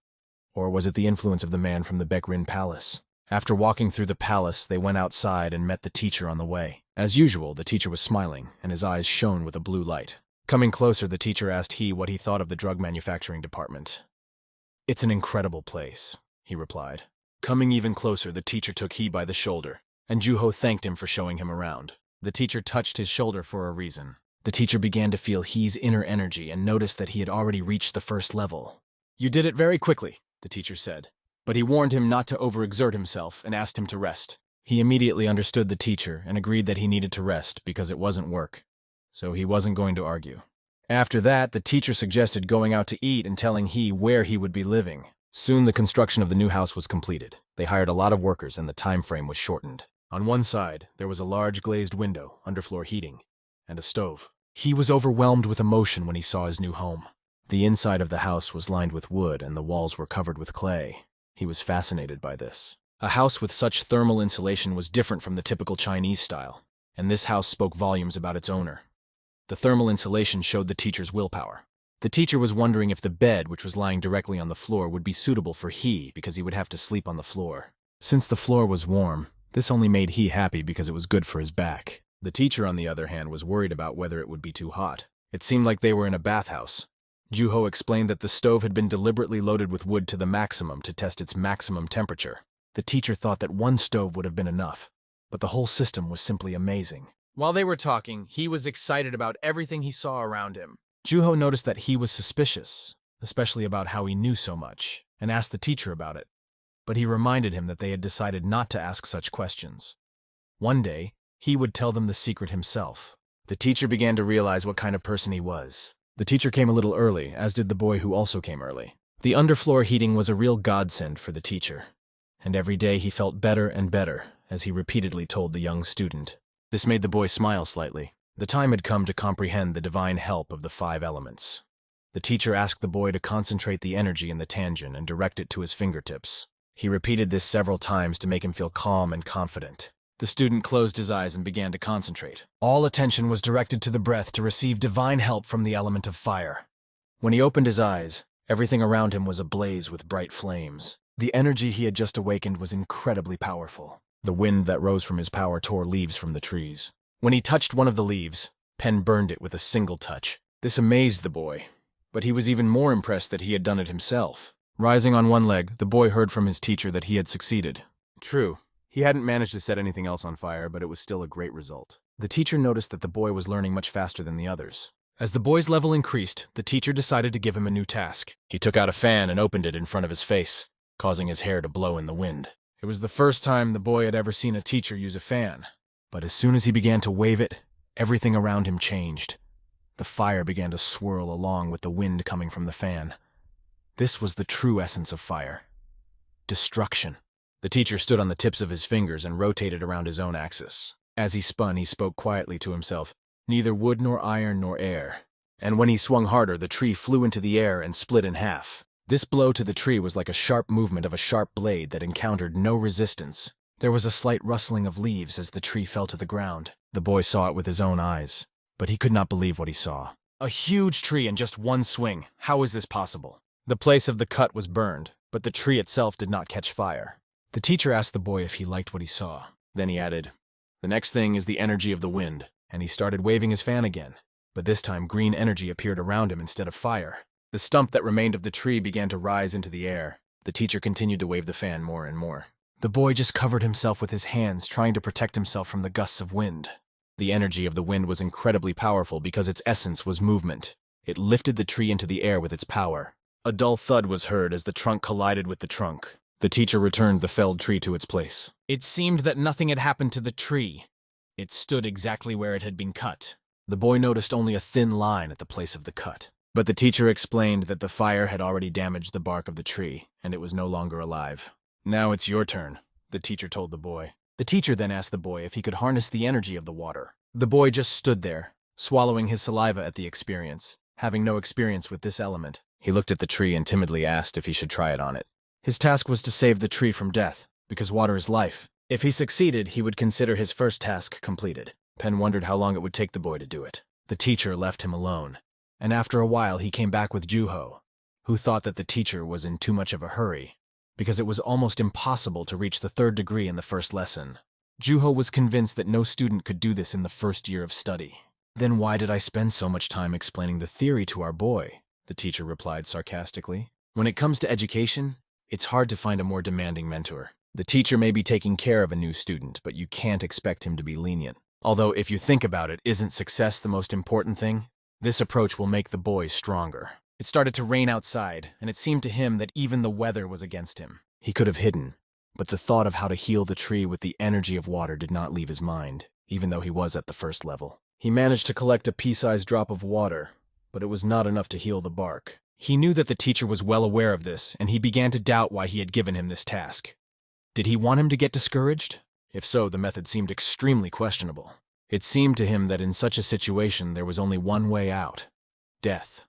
or was it the influence of the man from the Baekrin Palace? After walking through the palace, they went outside and met the teacher on the way. As usual, the teacher was smiling, and his eyes shone with a blue light. Coming closer, the teacher asked he what he thought of the drug manufacturing department. "It's an incredible place," he replied. Coming even closer, the teacher took he by the shoulder, and Juho thanked him for showing him around. The teacher touched his shoulder for a reason. The teacher began to feel he's inner energy and noticed that he had already reached the first level. "You did it very quickly," the teacher said. But he warned him not to overexert himself and asked him to rest. He immediately understood the teacher and agreed that he needed to rest because it wasn't work. So he wasn't going to argue. After that, the teacher suggested going out to eat and telling he where he would be living. Soon the construction of the new house was completed. They hired a lot of workers and the time frame was shortened. On one side, there was a large glazed window, underfloor heating, and a stove. He was overwhelmed with emotion when he saw his new home. The inside of the house was lined with wood and the walls were covered with clay. He was fascinated by this. A house with such thermal insulation was different from the typical Chinese style, and this house spoke volumes about its owner. The thermal insulation showed the teacher's willpower. The teacher was wondering if the bed, which was lying directly on the floor, would be suitable for he because he would have to sleep on the floor. Since the floor was warm, this only made he happy because it was good for his back. The teacher, on the other hand, was worried about whether it would be too hot. It seemed like they were in a bathhouse. Juho explained that the stove had been deliberately loaded with wood to the maximum to test its maximum temperature. The teacher thought that one stove would have been enough, but the whole system was simply amazing. While they were talking, he was excited about everything he saw around him. Juho noticed that he was suspicious, especially about how he knew so much, and asked the teacher about it. But he reminded him that they had decided not to ask such questions. One day, he would tell them the secret himself. The teacher began to realize what kind of person he was. The teacher came a little early, as did the boy who also came early. The underfloor heating was a real godsend for the teacher, and every day he felt better and better, as he repeatedly told the young student. This made the boy smile slightly. The time had come to comprehend the divine help of the 5 elements. The teacher asked the boy to concentrate the energy in the tangent and direct it to his fingertips. He repeated this several times to make him feel calm and confident. The student closed his eyes and began to concentrate. All attention was directed to the breath to receive divine help from the element of fire. When he opened his eyes, everything around him was ablaze with bright flames. The energy he had just awakened was incredibly powerful. The wind that rose from his power tore leaves from the trees. When he touched one of the leaves, Pen burned it with a single touch. This amazed the boy, but he was even more impressed that he had done it himself. Rising on one leg, the boy heard from his teacher that he had succeeded. True, he hadn't managed to set anything else on fire, but it was still a great result. The teacher noticed that the boy was learning much faster than the others. As the boy's level increased, the teacher decided to give him a new task. He took out a fan and opened it in front of his face, causing his hair to blow in the wind. It was the first time the boy had ever seen a teacher use a fan. But as soon as he began to wave it, everything around him changed. The fire began to swirl along with the wind coming from the fan. This was the true essence of fire. Destruction. The teacher stood on the tips of his fingers and rotated around his own axis. As he spun, he spoke quietly to himself, "Neither wood nor iron nor air." And when he swung harder, the tree flew into the air and split in half. This blow to the tree was like a sharp movement of a sharp blade that encountered no resistance. There was a slight rustling of leaves as the tree fell to the ground. The boy saw it with his own eyes, but he could not believe what he saw. A huge tree in just one swing. How is this possible? The place of the cut was burned, but the tree itself did not catch fire. The teacher asked the boy if he liked what he saw. Then he added, "The next thing is the energy of the wind," and he started waving his fan again. But this time green energy appeared around him instead of fire. The stump that remained of the tree began to rise into the air. The teacher continued to wave the fan more and more. The boy just covered himself with his hands, trying to protect himself from the gusts of wind. The energy of the wind was incredibly powerful because its essence was movement. It lifted the tree into the air with its power. A dull thud was heard as the trunk collided with the trunk. The teacher returned the felled tree to its place. It seemed that nothing had happened to the tree. It stood exactly where it had been cut. The boy noticed only a thin line at the place of the cut. But the teacher explained that the fire had already damaged the bark of the tree, and it was no longer alive. "Now it's your turn," the teacher told the boy. The teacher then asked the boy if he could harness the energy of the water. The boy just stood there, swallowing his saliva at the experience, having no experience with this element. He looked at the tree and timidly asked if he should try it on it. His task was to save the tree from death, because water is life. If he succeeded, he would consider his first task completed. Pen wondered how long it would take the boy to do it. The teacher left him alone, and after a while he came back with Juho, who thought that the teacher was in too much of a hurry, because it was almost impossible to reach the 3rd degree in the first lesson. Juho was convinced that no student could do this in the first year of study. "Then why did I spend so much time explaining the theory to our boy?" the teacher replied sarcastically. "When it comes to education, it's hard to find a more demanding mentor. The teacher may be taking care of a new student, but you can't expect him to be lenient. Although, if you think about it, isn't success the most important thing? This approach will make the boy stronger." It started to rain outside, and it seemed to him that even the weather was against him. He could have hidden, but the thought of how to heal the tree with the energy of water did not leave his mind, even though he was at the 1st level. He managed to collect a pea-sized drop of water, but it was not enough to heal the bark. He knew that the teacher was well aware of this, and he began to doubt why he had given him this task. Did he want him to get discouraged? If so, the method seemed extremely questionable. It seemed to him that in such a situation there was only one way out: death.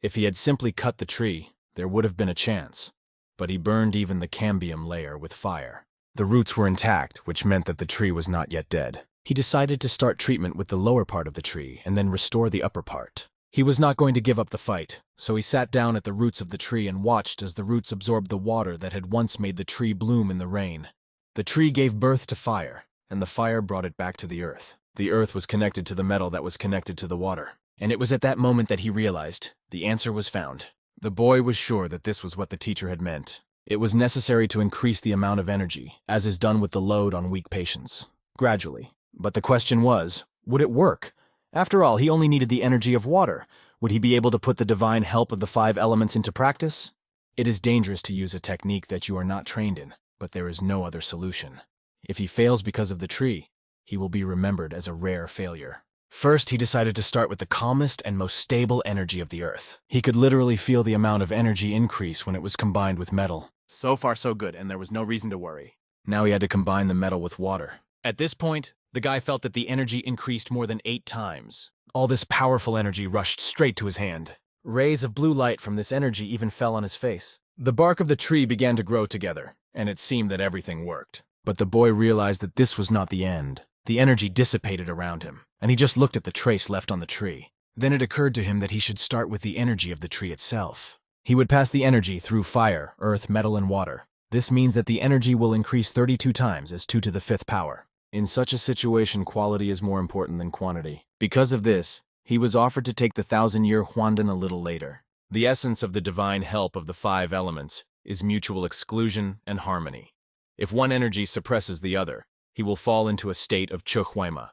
If he had simply cut the tree, there would have been a chance, but he burned even the cambium layer with fire. The roots were intact, which meant that the tree was not yet dead. He decided to start treatment with the lower part of the tree and then restore the upper part. He was not going to give up the fight, so he sat down at the roots of the tree and watched as the roots absorbed the water that had once made the tree bloom in the rain. The tree gave birth to fire, and the fire brought it back to the earth. The earth was connected to the metal that was connected to the water. And it was at that moment that he realized the answer was found. The boy was sure that this was what the teacher had meant. It was necessary to increase the amount of energy, as is done with the load on weak patients, gradually. But the question was, would it work? After all, he only needed the energy of water. Would he be able to put the divine help of the 5 elements into practice? It is dangerous to use a technique that you are not trained in, but there is no other solution. If he fails because of the tree, he will be remembered as a rare failure. First, he decided to start with the calmest and most stable energy of the earth. He could literally feel the amount of energy increase when it was combined with metal. So far so good, and there was no reason to worry. Now he had to combine the metal with water. At this point, the guy felt that the energy increased more than 8 times. All this powerful energy rushed straight to his hand. Rays of blue light from this energy even fell on his face. The bark of the tree began to grow together, and it seemed that everything worked. But the boy realized that this was not the end. The energy dissipated around him, and he just looked at the trace left on the tree. Then it occurred to him that he should start with the energy of the tree itself. He would pass the energy through fire, earth, metal, and water. This means that the energy will increase 32 times as 2 to the 5th power. In such a situation, quality is more important than quantity. Because of this, he was offered to take the 1,000-year Huandan a little later. The essence of the divine help of the 5 elements is mutual exclusion and harmony. If one energy suppresses the other, he will fall into a state of Chuhuima.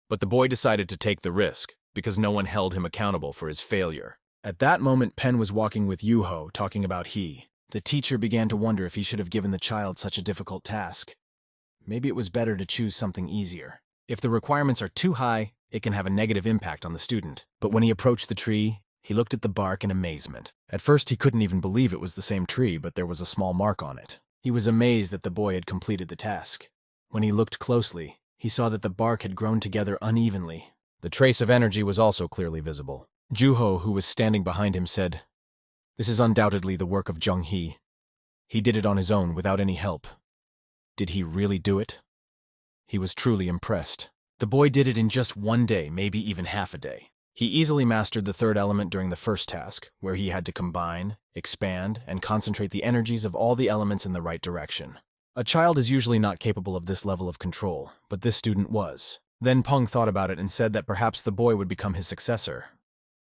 But the boy decided to take the risk, because no one held him accountable for his failure. At that moment, Pen was walking with Yuho, talking about he. The teacher began to wonder if he should have given the child such a difficult task. Maybe it was better to choose something easier. If the requirements are too high, it can have a negative impact on the student. But when he approached the tree, he looked at the bark in amazement. At first, he couldn't even believe it was the same tree, but there was a small mark on it. He was amazed that the boy had completed the task. When he looked closely, he saw that the bark had grown together unevenly. The trace of energy was also clearly visible. Juho, who was standing behind him, said, "This is undoubtedly the work of Jung-hee. He did it on his own without any help." Did he really do it? He was truly impressed. The boy did it in just 1 day, maybe even half a day. He easily mastered the third element during the first task, where he had to combine, expand, and concentrate the energies of all the elements in the right direction. A child is usually not capable of this level of control, but this student was. Then Peng thought about it and said that perhaps the boy would become his successor.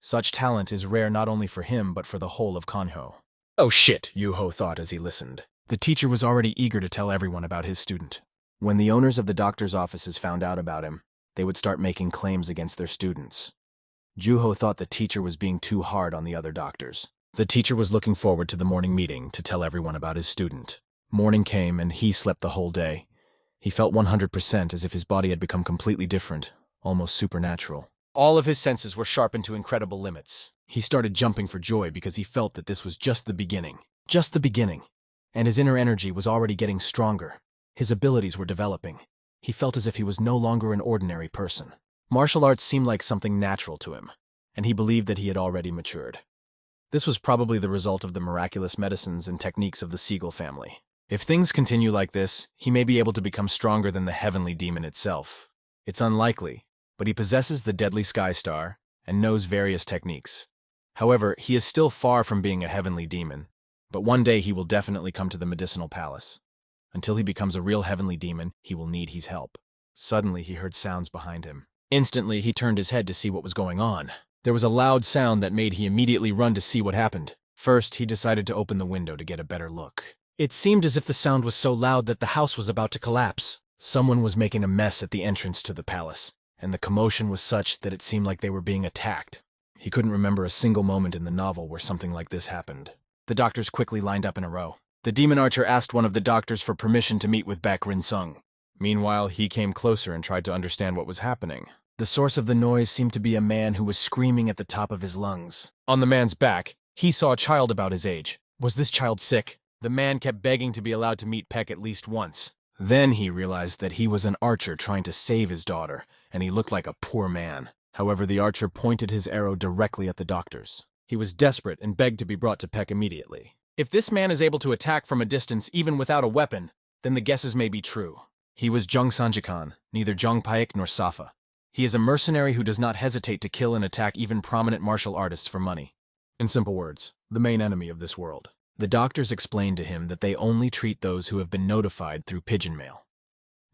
Such talent is rare not only for him but for the whole of Kanho. Oh shit, Yu-Ho thought as he listened. The teacher was already eager to tell everyone about his student. When the owners of the doctor's offices found out about him, they would start making claims against their students. Juho thought the teacher was being too hard on the other doctors. The teacher was looking forward to the morning meeting to tell everyone about his student. Morning came and he slept the whole day. He felt 100% as if his body had become completely different, almost supernatural. All of his senses were sharpened to incredible limits. He started jumping for joy because he felt that this was just the beginning. Just the beginning. And his inner energy was already getting stronger. His abilities were developing. He felt as if he was no longer an ordinary person. Martial arts seemed like something natural to him, and he believed that he had already matured. This was probably the result of the miraculous medicines and techniques of the Seagull family. If things continue like this, he may be able to become stronger than the heavenly demon itself. It's unlikely, but he possesses the deadly sky star and knows various techniques. However, he is still far from being a heavenly demon, but one day he will definitely come to the medicinal palace. Until he becomes a real heavenly demon, he will need his help. Suddenly, he heard sounds behind him. Instantly, he turned his head to see what was going on. There was a loud sound that made he immediately run to see what happened. First, he decided to open the window to get a better look. It seemed as if the sound was so loud that the house was about to collapse. Someone was making a mess at the entrance to the palace, and the commotion was such that it seemed like they were being attacked. He couldn't remember a single moment in the novel where something like this happened. The doctors quickly lined up in a row. The demon archer asked one of the doctors for permission to meet with Baek Rin-sung. Meanwhile, he came closer and tried to understand what was happening. The source of the noise seemed to be a man who was screaming at the top of his lungs. On the man's back, he saw a child about his age. Was this child sick? The man kept begging to be allowed to meet Peck at least once. Then he realized that he was an archer trying to save his daughter, and he looked like a poor man. However, the archer pointed his arrow directly at the doctors. He was desperate and begged to be brought to Peck immediately. If this man is able to attack from a distance even without a weapon, then the guesses may be true. He was Jung Sanjikan, neither Jung Paik nor Safa. He is a mercenary who does not hesitate to kill and attack even prominent martial artists for money. In simple words, the main enemy of this world. The doctors explained to him that they only treat those who have been notified through pigeon mail.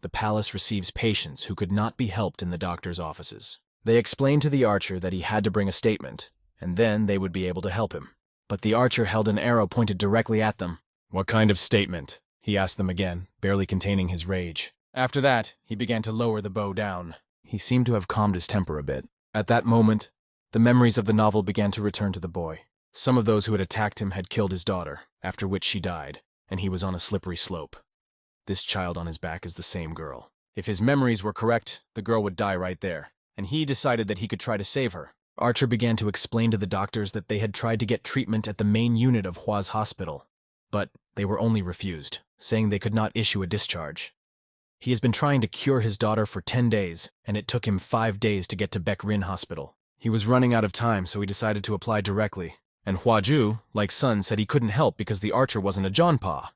The palace receives patients who could not be helped in the doctor's offices. They explained to the archer that he had to bring a statement, and then they would be able to help him. But the archer held an arrow pointed directly at them. What kind of statement? He asked them again, barely containing his rage. After that, he began to lower the bow down. He seemed to have calmed his temper a bit. At that moment, the memories of the novel began to return to the boy. Some of those who had attacked him had killed his daughter, after which she died, and he was on a slippery slope. This child on his back is the same girl. If his memories were correct, the girl would die right there, and he decided that he could try to save her. Archer began to explain to the doctors that they had tried to get treatment at the main unit of Hua's hospital, but they were only refused, saying they could not issue a discharge. He has been trying to cure his daughter for 10 days, and it took him 5 days to get to Baek Rin Hospital. He was running out of time, so he decided to apply directly. And Hua-ju, like Sun, said he couldn't help because the archer wasn't a Jonpa.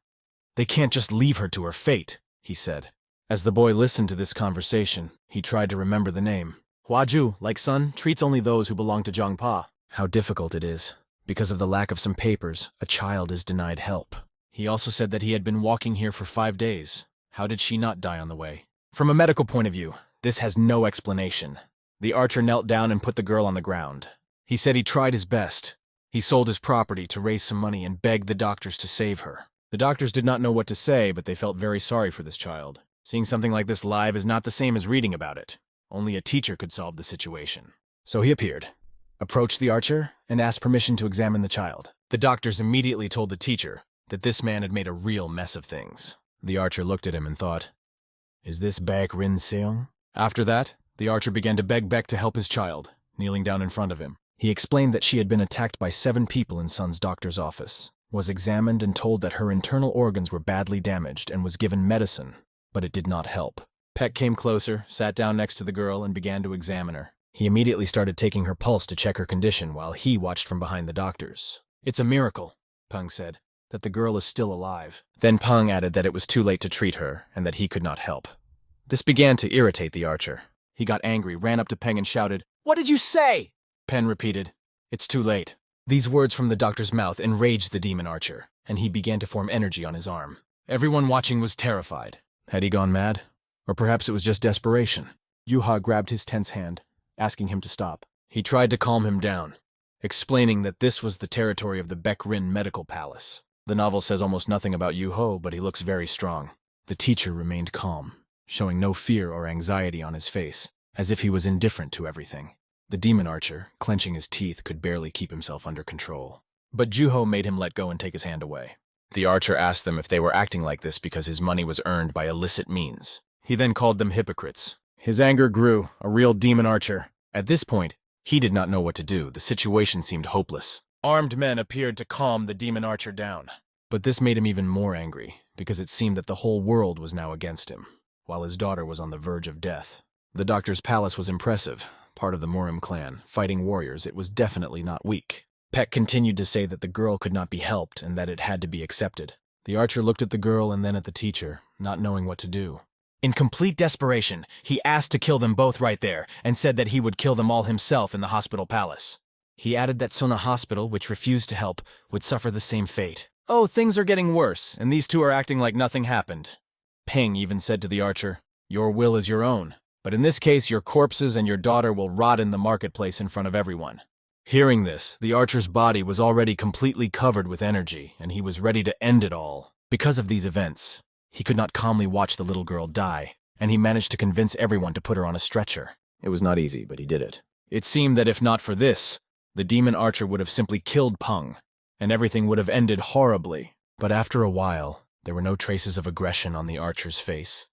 They can't just leave her to her fate, he said. As the boy listened to this conversation, he tried to remember the name. Hua-ju, like Sun, treats only those who belong to Jongpa. How difficult it is. Because of the lack of some papers, a child is denied help. He also said that he had been walking here for 5 days. How did she not die on the way? From a medical point of view, this has no explanation. The archer knelt down and put the girl on the ground. He said he tried his best. He sold his property to raise some money and begged the doctors to save her. The doctors did not know what to say, but they felt very sorry for this child. Seeing something like this live is not the same as reading about it. Only a teacher could solve the situation. So he appeared, approached the archer, and asked permission to examine the child. The doctors immediately told the teacher that this man had made a real mess of things. The archer looked at him and thought, "Is this Baek Rin-seong?" After that, the archer began to beg Baek to help his child, kneeling down in front of him. He explained that she had been attacked by 7 people in Sun's doctor's office, was examined and told that her internal organs were badly damaged and was given medicine, but it did not help. Peck came closer, sat down next to the girl, and began to examine her. He immediately started taking her pulse to check her condition while he watched from behind the doctors. "It's a miracle," Peng said, "that the girl is still alive." Then Peng added that it was too late to treat her and that he could not help. This began to irritate the archer. He got angry, ran up to Peng and shouted, "What did you say?" Pen repeated. It's too late. These words from the doctor's mouth enraged the demon archer, and he began to form energy on his arm. Everyone watching was terrified. Had he gone mad? Or perhaps it was just desperation. Yuha grabbed his tense hand, asking him to stop. He tried to calm him down, explaining that this was the territory of the Baek-rin Medical Palace. The novel says almost nothing about Yu-ho, but he looks very strong. The teacher remained calm, showing no fear or anxiety on his face, as if he was indifferent to everything. The demon archer, clenching his teeth, could barely keep himself under control. But Juho made him let go and take his hand away. The archer asked them if they were acting like this because his money was earned by illicit means. He then called them hypocrites. His anger grew, a real demon archer. At this point, he did not know what to do. The situation seemed hopeless. Armed men appeared to calm the demon archer down. But this made him even more angry, because it seemed that the whole world was now against him, while his daughter was on the verge of death. The doctor's palace was impressive. Part of the Morim clan, fighting warriors, it was definitely not weak. Peck continued to say that the girl could not be helped and that it had to be accepted. The archer looked at the girl and then at the teacher, not knowing what to do. In complete desperation, he asked to kill them both right there and said that he would kill them all himself in the hospital palace. He added that Sona Hospital, which refused to help, would suffer the same fate. Oh, things are getting worse, and these two are acting like nothing happened. Peng even said to the archer, "Your will is your own, but in this case your corpses and your daughter will rot in the marketplace in front of everyone." Hearing this, the archer's body was already completely covered with energy, and he was ready to end it all. Because of these events, he could not calmly watch the little girl die, and he managed to convince everyone to put her on a stretcher. It was not easy, but he did it. It seemed that if not for this, the demon archer would have simply killed Peng, and everything would have ended horribly. But after a while, there were no traces of aggression on the archer's face,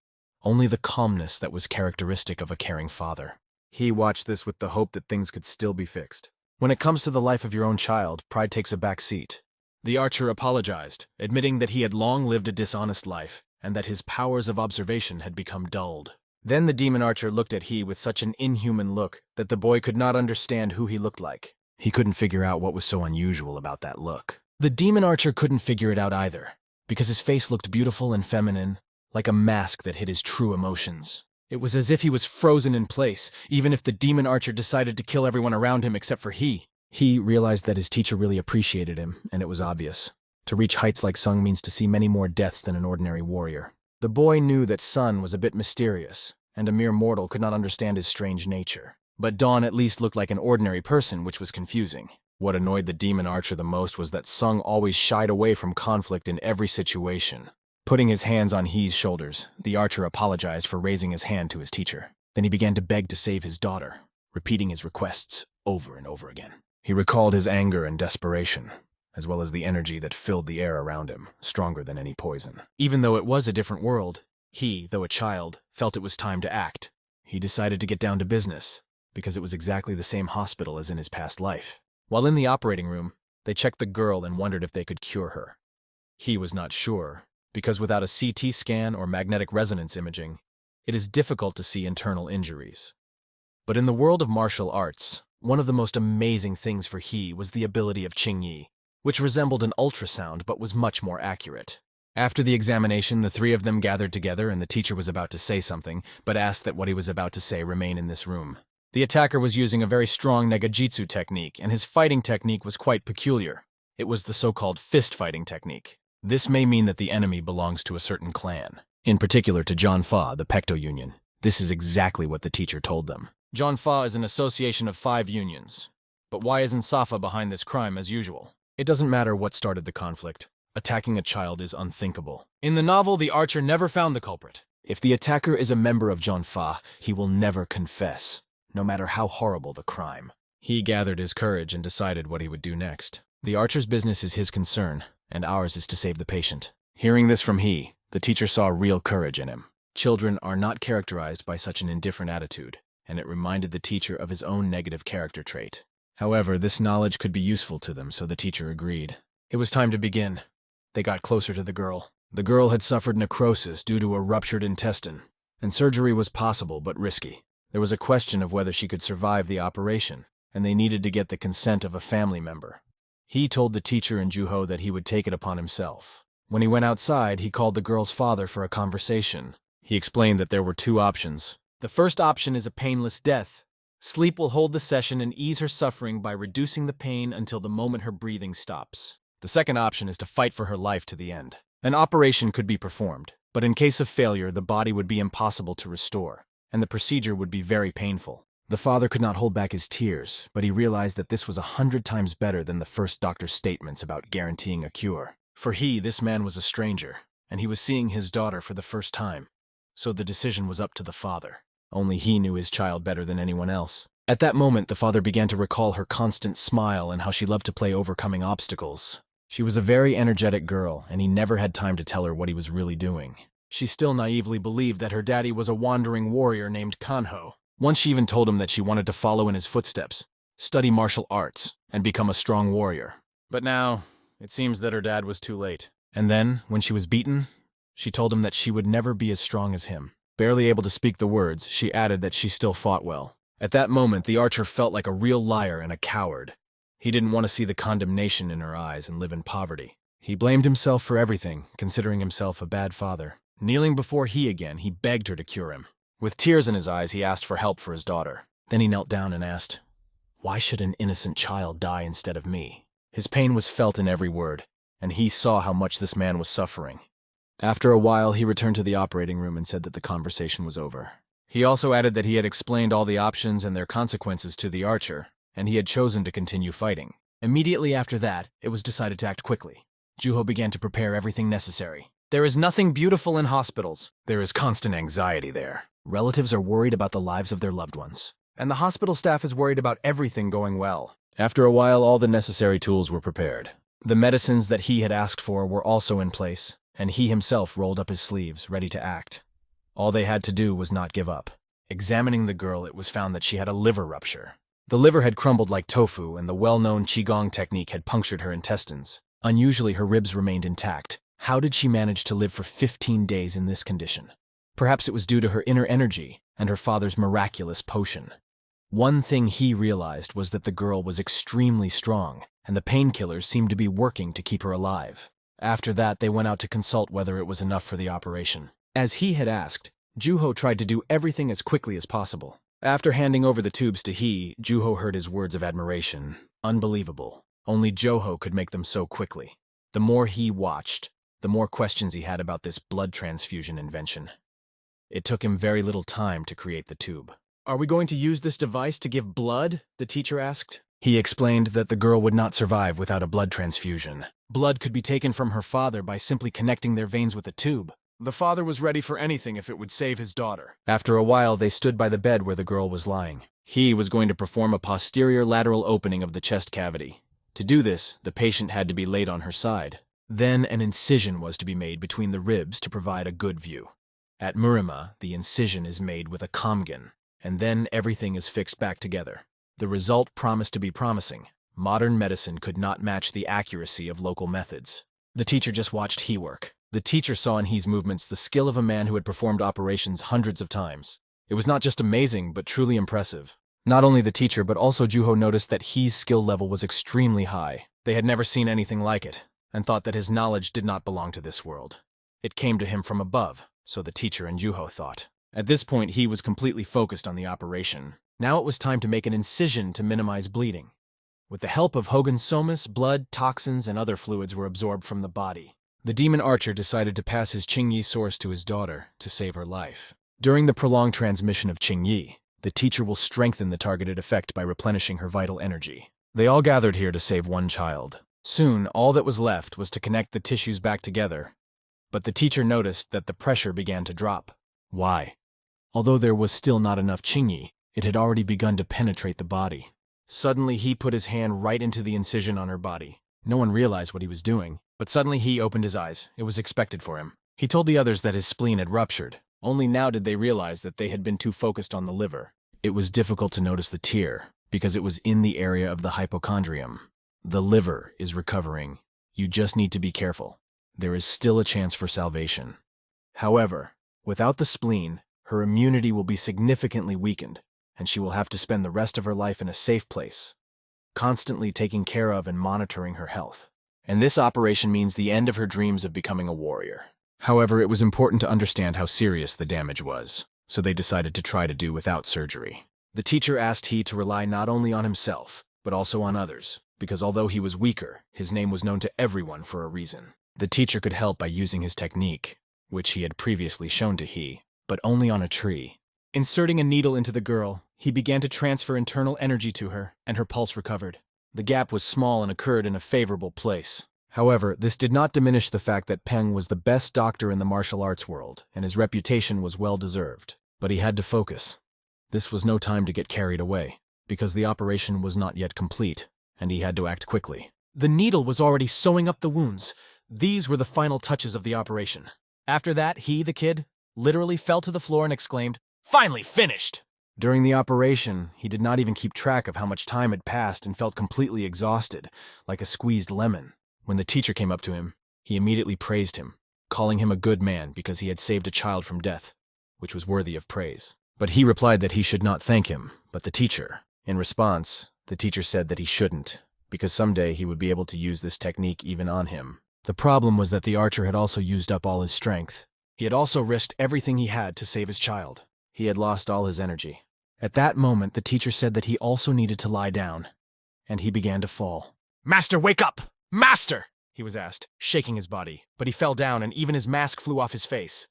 only the calmness that was characteristic of a caring father. He watched this with the hope that things could still be fixed. When it comes to the life of your own child, pride takes a back seat. The archer apologized, admitting that he had long lived a dishonest life, and that his powers of observation had become dulled. Then the demon archer looked at he with such an inhuman look that the boy could not understand who he looked like. He couldn't figure out what was so unusual about that look. The demon archer couldn't figure it out either, because his face looked beautiful and feminine, like a mask that hid his true emotions. It was as if he was frozen in place, even if the demon archer decided to kill everyone around him except for he. He realized that his teacher really appreciated him, and it was obvious. To reach heights like Sung means to see many more deaths than an ordinary warrior. The boy knew that Sun was a bit mysterious, and a mere mortal could not understand his strange nature. But Dawn at least looked like an ordinary person, which was confusing. What annoyed the demon archer the most was that Sung always shied away from conflict in every situation. Putting his hands on He's shoulders, the archer apologized for raising his hand to his teacher. Then he began to beg to save his daughter, repeating his requests over and over again. He recalled his anger and desperation, as well as the energy that filled the air around him, stronger than any poison. Even though it was a different world, he, though a child, felt it was time to act. He decided to get down to business, because it was exactly the same hospital as in his past life. While in the operating room, they checked the girl and wondered if they could cure her. He was not sure, because without a CT scan or magnetic resonance imaging, it is difficult to see internal injuries. But in the world of martial arts, one of the most amazing things for he was the ability of Qingyi, which resembled an ultrasound but was much more accurate. After the examination, the three of them gathered together and the teacher was about to say something, but asked that what he was about to say remain in this room. The attacker was using a very strong negajitsu technique, and his fighting technique was quite peculiar. It was the so-called fist-fighting technique. This may mean that the enemy belongs to a certain clan, in particular to Janfa, the Pecto Union. This is exactly what the teacher told them. Janfa is an association of 5 unions. But why isn't Safa behind this crime as usual? It doesn't matter what started the conflict. Attacking a child is unthinkable. In the novel, the archer never found the culprit. If the attacker is a member of Janfa, he will never confess, no matter how horrible the crime. He gathered his courage and decided what he would do next. The archer's business is his concern, and ours is to save the patient. Hearing this from he, the teacher saw real courage in him. Children are not characterized by such an indifferent attitude, and it reminded the teacher of his own negative character trait. However, this knowledge could be useful to them, so the teacher agreed. It was time to begin. They got closer to the girl. The girl had suffered necrosis due to a ruptured intestine, and surgery was possible but risky. There was a question of whether she could survive the operation, and they needed to get the consent of a family member. He told the teacher and Juho that he would take it upon himself. When he went outside, he called the girl's father for a conversation. He explained that there were 2 options. The first option is a painless death, Sleep will hold the session and ease her suffering by reducing the pain until the moment her breathing stops. The second option is to fight for her life to the end. An operation could be performed, but in case of failure, the body would be impossible to restore, and the procedure would be very painful. The father could not hold back his tears, but he realized that this was 100 times better than the first doctor's statements about guaranteeing a cure. For this man was a stranger, and he was seeing his daughter for the first time. So the decision was up to the father. Only he knew his child better than anyone else. At that moment, the father began to recall her constant smile and how she loved to play overcoming obstacles. She was a very energetic girl, and he never had time to tell her what he was really doing. She still naively believed that her daddy was a wandering warrior named Kanho. Once she even told him that she wanted to follow in his footsteps, study martial arts, and become a strong warrior. But now, it seems that her dad was too late. And then, when she was beaten, she told him that she would never be as strong as him. Barely able to speak the words, she added that she still fought well. At that moment, the archer felt like a real liar and a coward. He didn't want to see the condemnation in her eyes and live in poverty. He blamed himself for everything, considering himself a bad father. Kneeling before he begged her to cure him. With tears in his eyes, he asked for help for his daughter. Then he knelt down and asked, "Why should an innocent child die instead of me?" His pain was felt in every word, and he saw how much this man was suffering. After a while, he returned to the operating room and said that the conversation was over. He also added that he had explained all the options and their consequences to the archer, and he had chosen to continue fighting. Immediately after that, it was decided to act quickly. Juho began to prepare everything necessary. There is nothing beautiful in hospitals. There is constant anxiety there. Relatives are worried about the lives of their loved ones, and the hospital staff is worried about everything going well. After a while, all the necessary tools were prepared. The medicines that he had asked for were also in place, and he himself rolled up his sleeves, ready to act. All they had to do was not give up. Examining the girl, it was found that she had a liver rupture. The liver had crumbled like tofu, and the well-known Qigong technique had punctured her intestines. Unusually, her ribs remained intact. How did she manage to live for 15 days in this condition? Perhaps it was due to her inner energy and her father's miraculous potion. One thing he realized was that the girl was extremely strong, and the painkillers seemed to be working to keep her alive. After that, they went out to consult whether it was enough for the operation. As he had asked, Juho tried to do everything as quickly as possible. After handing over the tubes to Juho heard his words of admiration. Unbelievable. Only Joho could make them so quickly. The more he watched, the more questions he had about this blood transfusion invention. It took him very little time to create the tube. "Are we going to use this device to give blood?" the teacher asked. He explained that the girl would not survive without a blood transfusion. Blood could be taken from her father by simply connecting their veins with a tube. The father was ready for anything if it would save his daughter. After a while, they stood by the bed where the girl was lying. He was going to perform a posterior lateral opening of the chest cavity. To do this, the patient had to be laid on her side. Then an incision was to be made between the ribs to provide a good view. At Murima, the incision is made with a comgan, and then everything is fixed back together. The result promised to be promising. Modern medicine could not match the accuracy of local methods. The teacher just watched he work. The teacher saw in his movements the skill of a man who had performed operations hundreds of times. It was not just amazing, but truly impressive. Not only the teacher, but also Juho noticed that his skill level was extremely high. They had never seen anything like it, and thought that his knowledge did not belong to this world. It came to him from above, so the teacher and Juho thought. At this point, he was completely focused on the operation. Now it was time to make an incision to minimize bleeding. With the help of Hogan's somas, blood, toxins, and other fluids were absorbed from the body. The demon archer decided to pass his Qingyi source to his daughter to save her life. During the prolonged transmission of Qingyi, the teacher will strengthen the targeted effect by replenishing her vital energy. They all gathered here to save one child. Soon, all that was left was to connect the tissues back together. But the teacher noticed that the pressure began to drop. Why? Although there was still not enough Qingyi, it had already begun to penetrate the body. Suddenly, he put his hand right into the incision on her body. No one realized what he was doing, but suddenly he opened his eyes. It was expected for him. He told the others that his spleen had ruptured. Only now did they realize that they had been too focused on the liver. It was difficult to notice the tear, because it was in the area of the hypochondrium. The liver is recovering. You just need to be careful. There is still a chance for salvation. However, without the spleen, her immunity will be significantly weakened, and she will have to spend the rest of her life in a safe place, constantly taking care of and monitoring her health. And this operation means the end of her dreams of becoming a warrior. However, it was important to understand how serious the damage was, so they decided to try to do without surgery. The teacher asked he to rely not only on himself, but also on others, because although he was weaker, his name was known to everyone for a reason. The teacher could help by using his technique, which he had previously shown to he, but only on a tree. Inserting a needle into the girl, he began to transfer internal energy to her, and her pulse recovered. The gap was small and occurred in a favorable place. However, this did not diminish the fact that Peng was the best doctor in the martial arts world, and his reputation was well-deserved. But he had to focus. This was no time to get carried away, because the operation was not yet complete, and he had to act quickly. The needle was already sewing up the wounds. These were the final touches of the operation. After that, he, the kid, literally fell to the floor and exclaimed, "Finally finished!" During the operation, he did not even keep track of how much time had passed and felt completely exhausted, like a squeezed lemon. When the teacher came up to him, he immediately praised him, calling him a good man because he had saved a child from death, which was worthy of praise. But he replied that he should not thank him, but the teacher. In response, the teacher said that he shouldn't, because someday he would be able to use this technique even on him. The problem was that the archer had also used up all his strength. He had also risked everything he had to save his child. He had lost all his energy. At that moment, the teacher said that he also needed to lie down, and he began to fall. "Master, wake up! Master!" he was asked, shaking his body, but he fell down and even his mask flew off his face.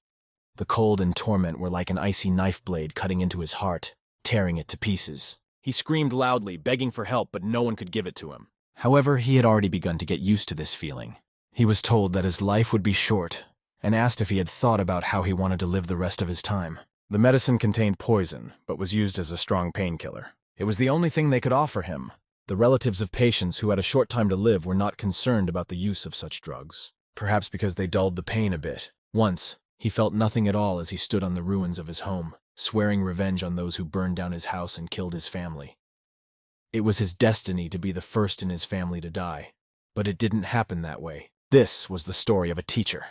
The cold and torment were like an icy knife blade cutting into his heart, tearing it to pieces. He screamed loudly, begging for help, but no one could give it to him. However, he had already begun to get used to this feeling. He was told that his life would be short, and asked if he had thought about how he wanted to live the rest of his time. The medicine contained poison, but was used as a strong painkiller. It was the only thing they could offer him. The relatives of patients who had a short time to live were not concerned about the use of such drugs, perhaps because they dulled the pain a bit. Once, he felt nothing at all as he stood on the ruins of his home, swearing revenge on those who burned down his house and killed his family. It was his destiny to be the first in his family to die, but it didn't happen that way. This was the story of a teacher.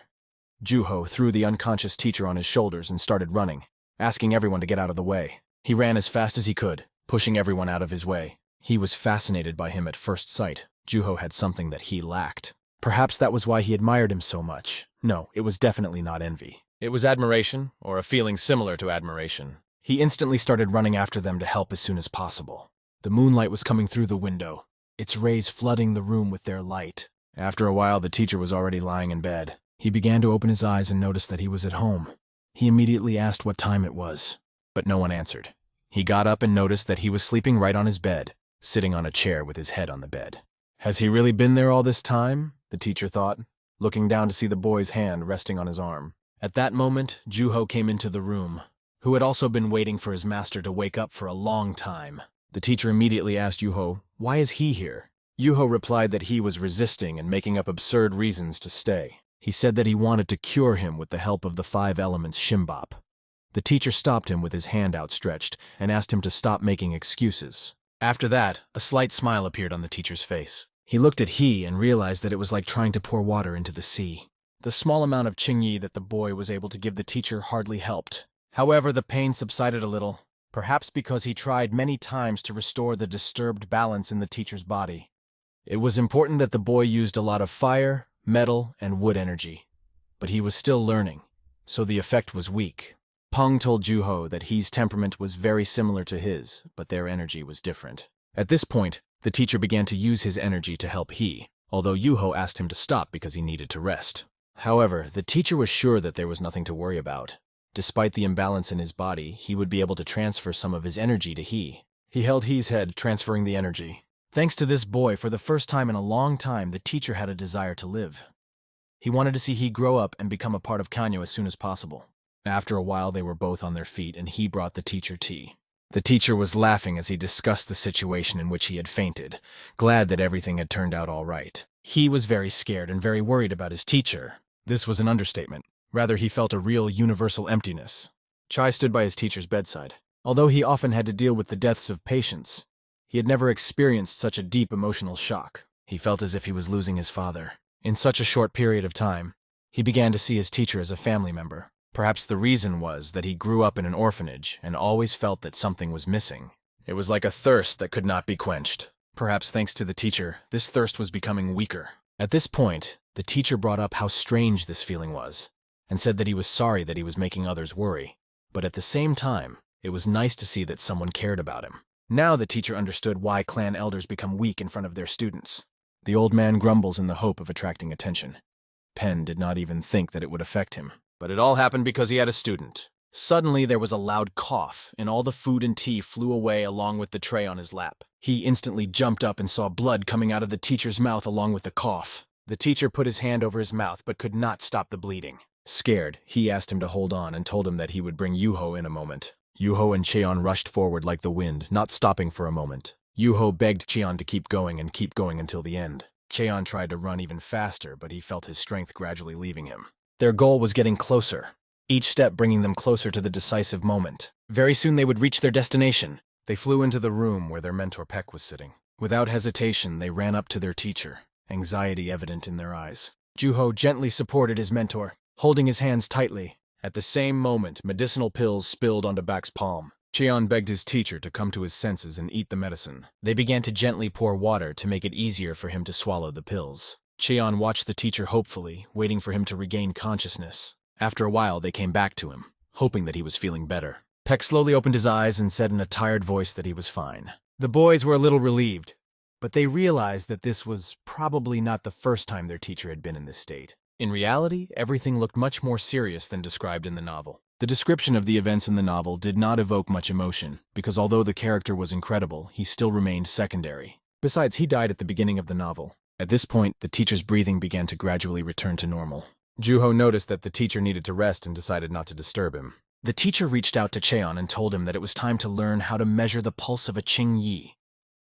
Juho threw the unconscious teacher on his shoulders and started running, asking everyone to get out of the way. He ran as fast as he could, pushing everyone out of his way. He was fascinated by him at first sight. Juho had something that he lacked. Perhaps that was why he admired him so much. No, it was definitely not envy. It was admiration, or a feeling similar to admiration. He instantly started running after them to help as soon as possible. The moonlight was coming through the window, its rays flooding the room with their light. After a while, the teacher was already lying in bed. He began to open his eyes and noticed that he was at home. He immediately asked what time it was, but no one answered. He got up and noticed that he was sleeping right on his bed, sitting on a chair with his head on the bed. Has he really been there all this time? The teacher thought, looking down to see the boy's hand resting on his arm. At that moment, Juho came into the room, who had also been waiting for his master to wake up for a long time. The teacher immediately asked Juho, "Why is he here?" Juho replied that he was resisting and making up absurd reasons to stay. He said that he wanted to cure him with the help of the 5 elements Shimbop. The teacher stopped him with his hand outstretched and asked him to stop making excuses. After that, a slight smile appeared on the teacher's face. He looked at He and realized that it was like trying to pour water into the sea. The small amount of Qingyi that the boy was able to give the teacher hardly helped. However, the pain subsided a little, perhaps because he tried many times to restore the disturbed balance in the teacher's body. It was important that the boy used a lot of fire, metal, and wood energy, but he was still learning, so the effect was weak. Peng told Juho that He's temperament was very similar to his, but their energy was different. At this point, the teacher began to use his energy to help He, although Juho asked him to stop because he needed to rest. However, the teacher was sure that there was nothing to worry about. Despite the imbalance in his body, he would be able to transfer some of his energy to He. He held He's head, transferring the energy. Thanks to this boy, for the first time in a long time, the teacher had a desire to live. He wanted to see He grow up and become a part of Kanyo as soon as possible. After a while, they were both on their feet, and He brought the teacher tea. The teacher was laughing as he discussed the situation in which he had fainted, glad that everything had turned out all right. He was very scared and very worried about his teacher. This was an understatement. Rather, he felt a real universal emptiness. Chai stood by his teacher's bedside. Although he often had to deal with the deaths of patients, he had never experienced such a deep emotional shock. He felt as if he was losing his father. In such a short period of time, he began to see his teacher as a family member. Perhaps the reason was that he grew up in an orphanage and always felt that something was missing. It was like a thirst that could not be quenched. Perhaps thanks to the teacher, this thirst was becoming weaker. At this point, the teacher brought up how strange this feeling was, and said that he was sorry that he was making others worry. But at the same time, It was nice to see that someone cared about him. Now the teacher understood why clan elders become weak in front of their students. The old man grumbles in the hope of attracting attention. Pen did not even think that it would affect him. But it all happened because he had a student. Suddenly there was a loud cough, and all the food and tea flew away along with the tray on his lap. He instantly jumped up and saw blood coming out of the teacher's mouth along with the cough. The teacher put his hand over his mouth but could not stop the bleeding. Scared, he asked him to hold on and told him that he would bring Yuho in a moment. Yuho and Cheon rushed forward like the wind, not stopping for a moment. Yuho begged Cheon to keep going until the end. Cheon tried to run even faster, but he felt his strength gradually leaving him. Their goal was getting closer, each step bringing them closer to the decisive moment. Very soon they would reach their destination. They flew into the room where their mentor Peck was sitting. Without hesitation, they ran up to their teacher, anxiety evident in their eyes. Juho gently supported his mentor, holding his hands tightly. At the same moment, medicinal pills spilled onto Bak's palm. Cheon begged his teacher to come to his senses and eat the medicine. They began to gently pour water to make it easier for him to swallow the pills. Cheon watched the teacher hopefully, waiting for him to regain consciousness. After a while, they came back to him, hoping that he was feeling better. Peck slowly opened his eyes and said in a tired voice that he was fine. The boys were a little relieved, but they realized that this was probably not the first time their teacher had been in this state. In reality, everything looked much more serious than described in the novel. The description of the events in the novel did not evoke much emotion, because although the character was incredible, he still remained secondary. Besides, he died at the beginning of the novel. At this point, the teacher's breathing began to gradually return to normal. Juho noticed that the teacher needed to rest and decided not to disturb him. The teacher reached out to Cheon and told him that it was time to learn how to measure the pulse of a Qing Yi,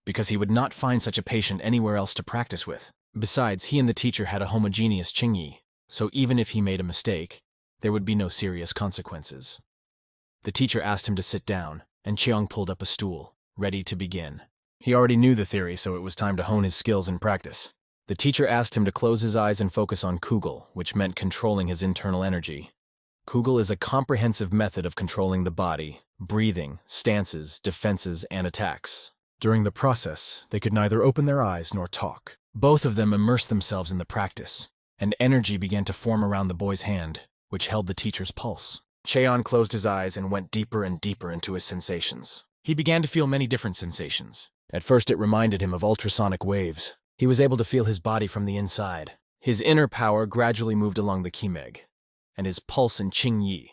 because he would not find such a patient anywhere else to practice with. Besides, he and the teacher had a homogeneous Qing Yi, so even if he made a mistake, there would be no serious consequences. The teacher asked him to sit down, and Cheong pulled up a stool, ready to begin. He already knew the theory, so it was time to hone his skills in practice. The teacher asked him to close his eyes and focus on Kugel, which meant controlling his internal energy. Kugel is a comprehensive method of controlling the body, breathing, stances, defenses, and attacks. During the process, they could neither open their eyes nor talk. Both of them immersed themselves in the practice, and energy began to form around the boy's hand, which held the teacher's pulse. Cheon closed his eyes and went deeper and deeper into his sensations. He began to feel many different sensations. At first, it reminded him of ultrasonic waves. He was able to feel his body from the inside. His inner power gradually moved along the Kimeg, and his pulse in Qing Yi,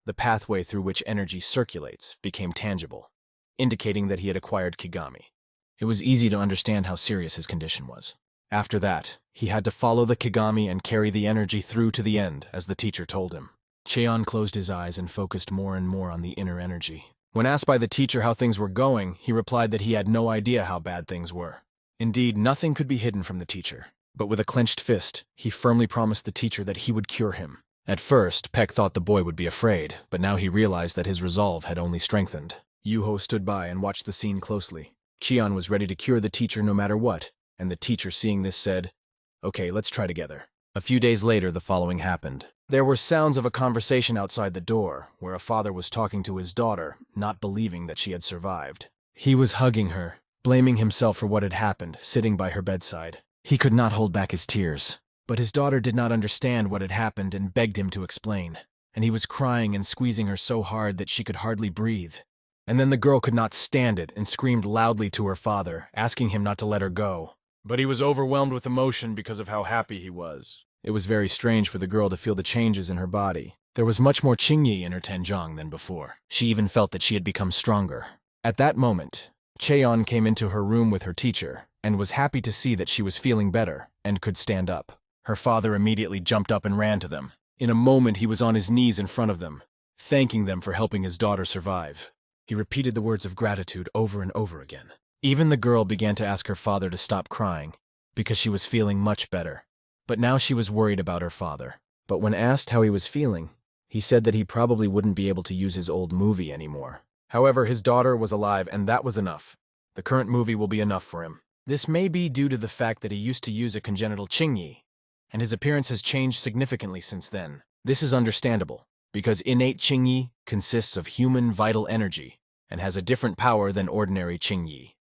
the pathway through which energy circulates, became tangible, indicating that he had acquired Kigami. It was easy to understand how serious his condition was. After that, he had to follow the Kigami and carry the energy through to the end, as the teacher told him. Cheon closed his eyes and focused more and more on the inner energy. When asked by the teacher how things were going, he replied that he had no idea how bad things were. Indeed, nothing could be hidden from the teacher. But with a clenched fist, he firmly promised the teacher that he would cure him. At first, Peck thought the boy would be afraid, but now he realized that his resolve had only strengthened. Yuho stood by and watched the scene closely. Cheon was ready to cure the teacher no matter what, and the teacher, seeing this, said, "Okay, let's try together." A few days later, the following happened. There were sounds of a conversation outside the door, where a father was talking to his daughter, not believing that she had survived. He was hugging her, blaming himself for what had happened, sitting by her bedside. He could not hold back his tears. But his daughter did not understand what had happened and begged him to explain. And he was crying and squeezing her so hard that she could hardly breathe. And then the girl could not stand it and screamed loudly to her father, asking him not to let her go. But he was overwhelmed with emotion because of how happy he was. It was very strange for the girl to feel the changes in her body. There was much more Qingyi in her Tenjong than before. She even felt that she had become stronger. At that moment, Cheon came into her room with her teacher and was happy to see that she was feeling better and could stand up. Her father immediately jumped up and ran to them. In a moment, he was on his knees in front of them, thanking them for helping his daughter survive. He repeated the words of gratitude over and over again. Even the girl began to ask her father to stop crying, because she was feeling much better. But now she was worried about her father. But when asked how he was feeling, he said that he probably wouldn't be able to use his old movie anymore. However, his daughter was alive, and that was enough. The current movie will be enough for him. This may be due to the fact that he used to use a congenital Qingyi, and his appearance has changed significantly since then. This is understandable, because innate Qingyi consists of human vital energy and has a different power than ordinary Qingyi.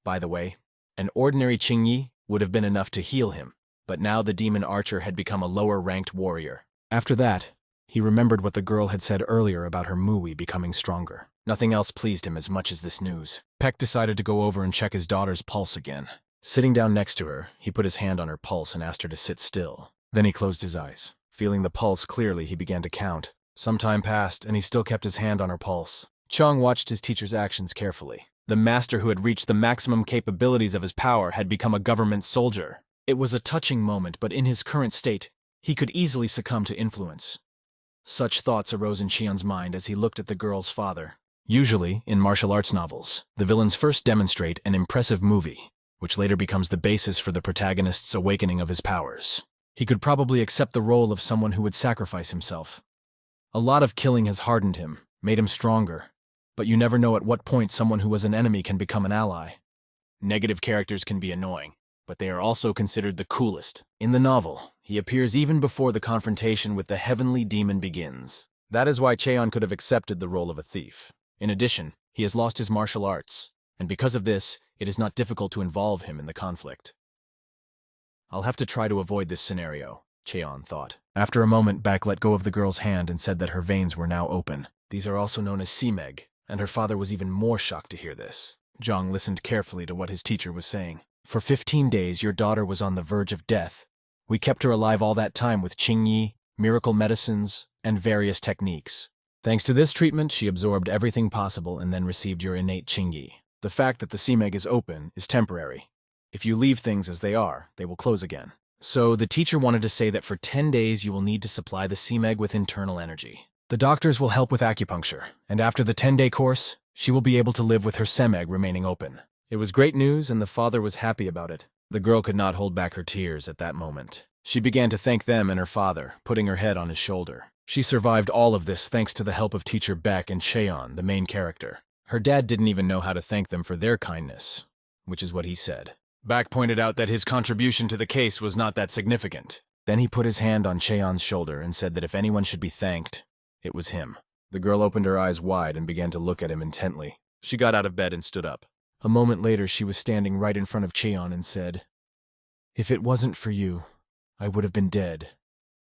By the way, an ordinary Qingyi would have been enough to heal him, but now the demon archer had become a lower-ranked warrior. After that, he remembered what the girl had said earlier about her Mui becoming stronger. Nothing else pleased him as much as this news. Peck decided to go over and check his daughter's pulse again. Sitting down next to her, he put his hand on her pulse and asked her to sit still. Then he closed his eyes. Feeling the pulse clearly, he began to count. Some time passed, and he still kept his hand on her pulse. Chong watched his teacher's actions carefully. The master who had reached the maximum capabilities of his power had become a government soldier. It was a touching moment, but in his current state, he could easily succumb to influence. Such thoughts arose in Chion's mind as he looked at the girl's father. Usually, in martial arts novels, the villains first demonstrate an impressive movie, which later becomes the basis for the protagonist's awakening of his powers. He could probably accept the role of someone who would sacrifice himself. A lot of killing has hardened him, made him stronger, but you never know at what point someone who was an enemy can become an ally. Negative characters can be annoying, but they are also considered the coolest. In the novel, he appears even before the confrontation with the heavenly demon begins. That is why Cheon could have accepted the role of a thief. In addition, he has lost his martial arts, and because of this, it is not difficult to involve him in the conflict. I'll have to try to avoid this scenario, Cheon thought. After a moment, Baek let go of the girl's hand and said that her veins were now open. These are also known as simeg, and her father was even more shocked to hear this. Jong listened carefully to what his teacher was saying. For 15 days, your daughter was on the verge of death. We kept her alive all that time with Qingyi, miracle medicines, and various techniques. Thanks to this treatment, she absorbed everything possible and then received your innate Qingyi. The fact that the simeg is open is temporary. If you leave things as they are, they will close again. So the teacher wanted to say that for 10 days you will need to supply the simeg with internal energy. The doctors will help with acupuncture, and after the 10-day course, she will be able to live with her semeg remaining open. It was great news, and the father was happy about it. The girl could not hold back her tears at that moment. She began to thank them and her father, putting her head on his shoulder. She survived all of this thanks to the help of teacher Baek and Cheon, the main character. Her dad didn't even know how to thank them for their kindness, which is what he said. Baek pointed out that his contribution to the case was not that significant. Then he put his hand on Cheon's shoulder and said that if anyone should be thanked, it was him. The girl opened her eyes wide and began to look at him intently. She got out of bed and stood up. A moment later, she was standing right in front of Cheon and said, "If it wasn't for you, I would have been dead.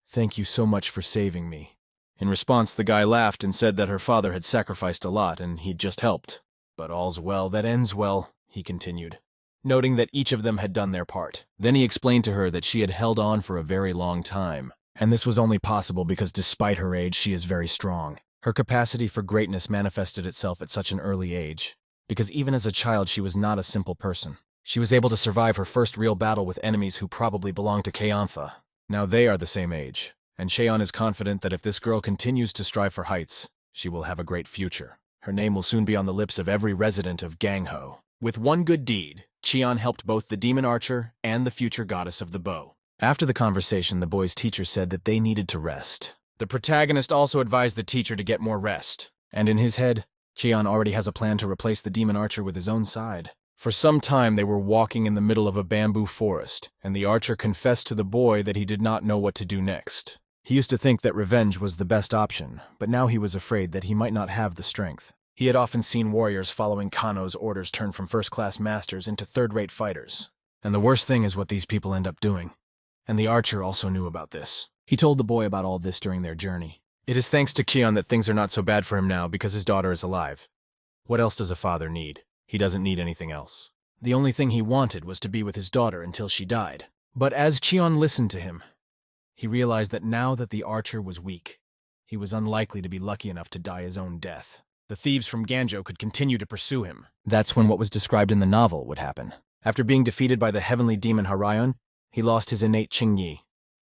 Thank you so much for saving me." In response, the guy laughed and said that her father had sacrificed a lot and he'd just helped. "But all's well that ends well," he continued, noting that each of them had done their part. Then he explained to her that she had held on for a very long time, and this was only possible because despite her age, she is very strong. Her capacity for greatness manifested itself at such an early age, because even as a child she was not a simple person. She was able to survive her first real battle with enemies who probably belonged to Kayantha. Now they are the same age, and Cheon is confident that if this girl continues to strive for heights, she will have a great future. Her name will soon be on the lips of every resident of Gangho. With one good deed, Cheon helped both the demon archer and the future goddess of the bow. After the conversation, the boy's teacher said that they needed to rest. The protagonist also advised the teacher to get more rest, and in his head, Cheon already has a plan to replace the demon archer with his own side. For some time they were walking in the middle of a bamboo forest, and the archer confessed to the boy that he did not know what to do next. He used to think that revenge was the best option, but now he was afraid that he might not have the strength. He had often seen warriors following Kano's orders turn from first-class masters into third-rate fighters. And the worst thing is what these people end up doing. And the archer also knew about this. He told the boy about all this during their journey. It is thanks to Cheon that things are not so bad for him now because his daughter is alive. What else does a father need? He doesn't need anything else. The only thing he wanted was to be with his daughter until she died. But as Cheon listened to him, he realized that now that the archer was weak, he was unlikely to be lucky enough to die his own death. The thieves from Ganjo could continue to pursue him. That's when what was described in the novel would happen. After being defeated by the heavenly demon Harayon, he lost his innate Qingyi,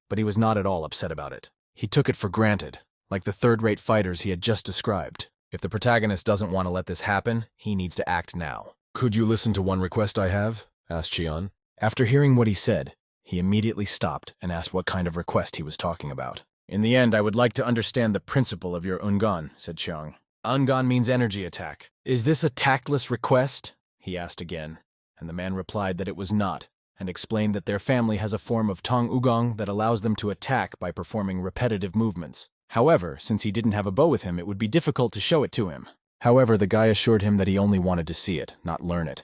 but he was not at all upset about it. He took it for granted, like the third-rate fighters he had just described. If the protagonist doesn't want to let this happen, he needs to act now. "Could you listen to one request I have?" asked Cheon. After hearing what he said, he immediately stopped and asked what kind of request he was talking about. "In the end, I would like to understand the principle of your Ungan," said Cheong. "Ungan means energy attack. Is this a tactless request?" he asked again, and the man replied that it was not, and explained that their family has a form of Tong Ugong that allows them to attack by performing repetitive movements. However, since he didn't have a bow with him, it would be difficult to show it to him. However, the guy assured him that he only wanted to see it, not learn it,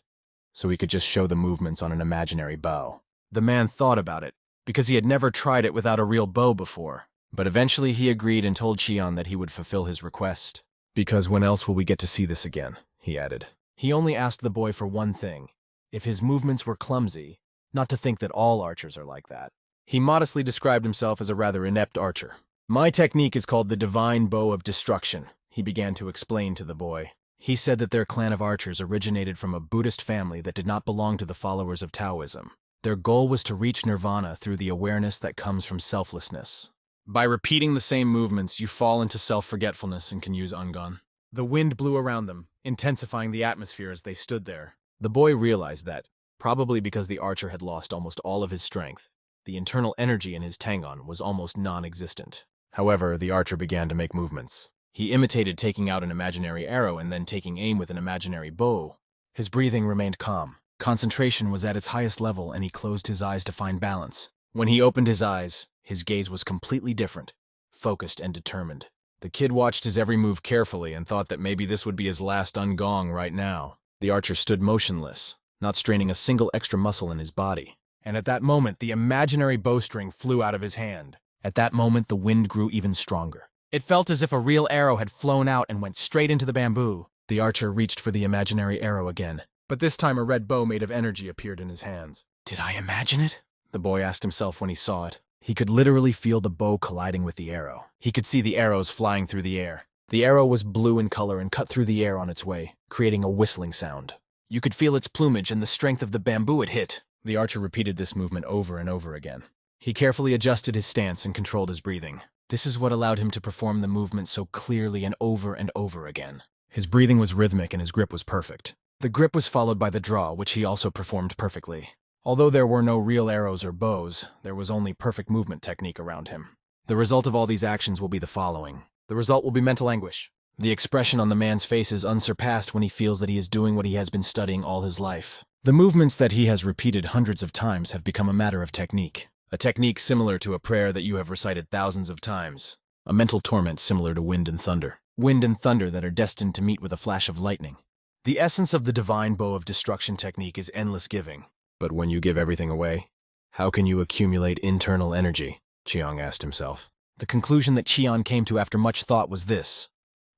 so he could just show the movements on an imaginary bow. The man thought about it, because he had never tried it without a real bow before, but eventually he agreed and told Cheon that he would fulfill his request. Because when else will we get to see this again? He added. He only asked the boy for one thing. If his movements were clumsy, not to think that all archers are like that. He modestly described himself as a rather inept archer. My technique is called the Divine Bow of Destruction, he began to explain to the boy. He said that their clan of archers originated from a Buddhist family that did not belong to the followers of Taoism. Their goal was to reach nirvana through the awareness that comes from selflessness. By repeating the same movements, you fall into self-forgetfulness and can use Ungon. The wind blew around them, intensifying the atmosphere as they stood there. The boy realized that, probably because the archer had lost almost all of his strength, the internal energy in his tangon was almost non-existent. However, the archer began to make movements. He imitated taking out an imaginary arrow and then taking aim with an imaginary bow. His breathing remained calm. Concentration was at its highest level, and he closed his eyes to find balance. When he opened his eyes, his gaze was completely different, focused and determined. The kid watched his every move carefully and thought that maybe this would be his last Ungong right now. The archer stood motionless, not straining a single extra muscle in his body. And at that moment, the imaginary bowstring flew out of his hand. At that moment, the wind grew even stronger. It felt as if a real arrow had flown out and went straight into the bamboo. The archer reached for the imaginary arrow again, but this time a red bow made of energy appeared in his hands. Did I imagine it? The boy asked himself when he saw it. He could literally feel the bow colliding with the arrow. He could see the arrows flying through the air. The arrow was blue in color and cut through the air on its way, creating a whistling sound. You could feel its plumage and the strength of the bamboo it hit. The archer repeated this movement over and over again. He carefully adjusted his stance and controlled his breathing. This is what allowed him to perform the movement so clearly and over again. His breathing was rhythmic and his grip was perfect. The grip was followed by the draw, which he also performed perfectly. Although there were no real arrows or bows, there was only perfect movement technique around him. The result of all these actions will be the following. The result will be mental anguish. The expression on the man's face is unsurpassed when he feels that he is doing what he has been studying all his life. The movements that he has repeated hundreds of times have become a matter of technique. A technique similar to a prayer that you have recited thousands of times. A mental torment similar to wind and thunder. Wind and thunder that are destined to meet with a flash of lightning. The essence of the divine bow of destruction technique is endless giving. But when you give everything away, how can you accumulate internal energy? Chiang asked himself. The conclusion that Chiang came to after much thought was this.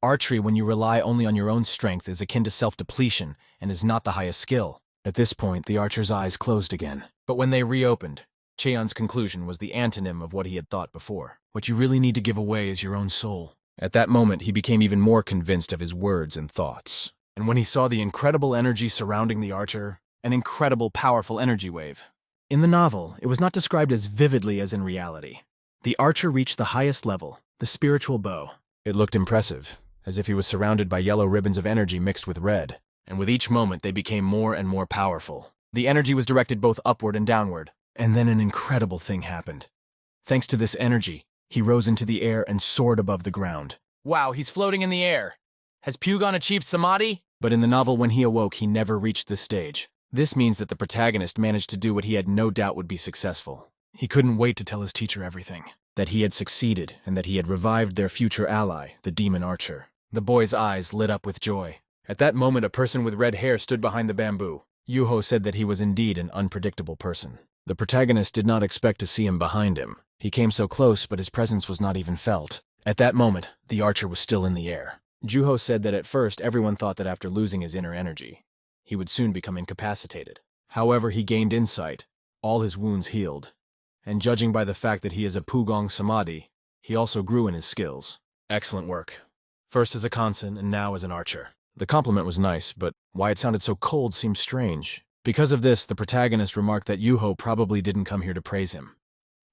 Archery, when you rely only on your own strength, is akin to self-depletion and is not the highest skill. At this point, the archer's eyes closed again. But when they reopened, Cheon's conclusion was the antonym of what he had thought before. What you really need to give away is your own soul. At that moment, he became even more convinced of his words and thoughts. And when he saw the incredible energy surrounding the archer, an incredible, powerful energy wave. In the novel, it was not described as vividly as in reality. The archer reached the highest level, the spiritual bow. It looked impressive, as if he was surrounded by yellow ribbons of energy mixed with red. And with each moment, they became more and more powerful. The energy was directed both upward and downward. And then an incredible thing happened. Thanks to this energy, he rose into the air and soared above the ground. Wow, he's floating in the air. Has Pugon achieved Samadhi? But in the novel, when he awoke, he never reached this stage. This means that the protagonist managed to do what he had no doubt would be successful. He couldn't wait to tell his teacher everything. That he had succeeded, and that he had revived their future ally, the demon archer. The boy's eyes lit up with joy. At that moment, a person with red hair stood behind the bamboo. Yuho said that he was indeed an unpredictable person. The protagonist did not expect to see him behind him. He came so close, but his presence was not even felt. At that moment, the archer was still in the air. Juho said that at first everyone thought that after losing his inner energy, he would soon become incapacitated. However, he gained insight, all his wounds healed, and judging by the fact that he is a Pugong Samadhi, he also grew in his skills. Excellent work. First as a Kansen and now as an archer. The compliment was nice, but why it sounded so cold seemed strange. Because of this, the protagonist remarked that Yuho probably didn't come here to praise him.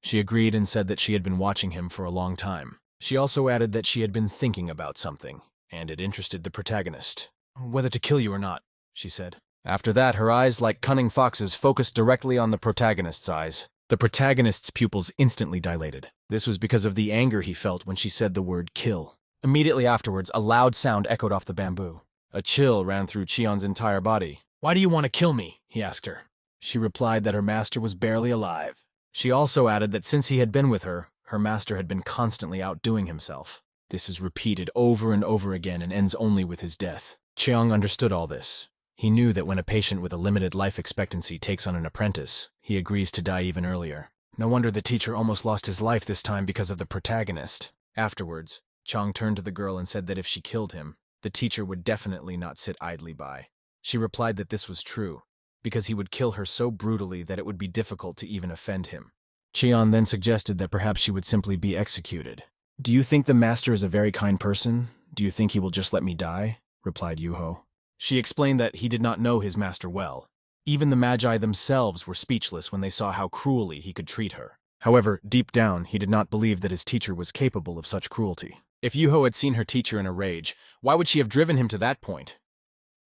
She agreed and said that she had been watching him for a long time. She also added that she had been thinking about something, and it interested the protagonist. Whether to kill you or not, she said. After that, her eyes, like cunning foxes, focused directly on the protagonist's eyes. The protagonist's pupils instantly dilated. This was because of the anger he felt when she said the word kill. Immediately afterwards, a loud sound echoed off the bamboo. A chill ran through Cheon's entire body. Why do you want to kill me? He asked her. She replied that her master was barely alive. She also added that since he had been with her, her master had been constantly outdoing himself. This is repeated over and over again and ends only with his death. Cheong understood all this. He knew that when a patient with a limited life expectancy takes on an apprentice, he agrees to die even earlier. No wonder the teacher almost lost his life this time because of the protagonist. Afterwards, Chong turned to the girl and said that if she killed him, the teacher would definitely not sit idly by. She replied that this was true, because he would kill her so brutally that it would be difficult to even offend him. Cheon then suggested that perhaps she would simply be executed. "Do you think the master is a very kind person? Do you think he will just let me die?" replied Yuho. She explained that he did not know his master well. Even the magi themselves were speechless when they saw how cruelly he could treat her. However, deep down, he did not believe that his teacher was capable of such cruelty. If Yuho had seen her teacher in a rage, why would she have driven him to that point?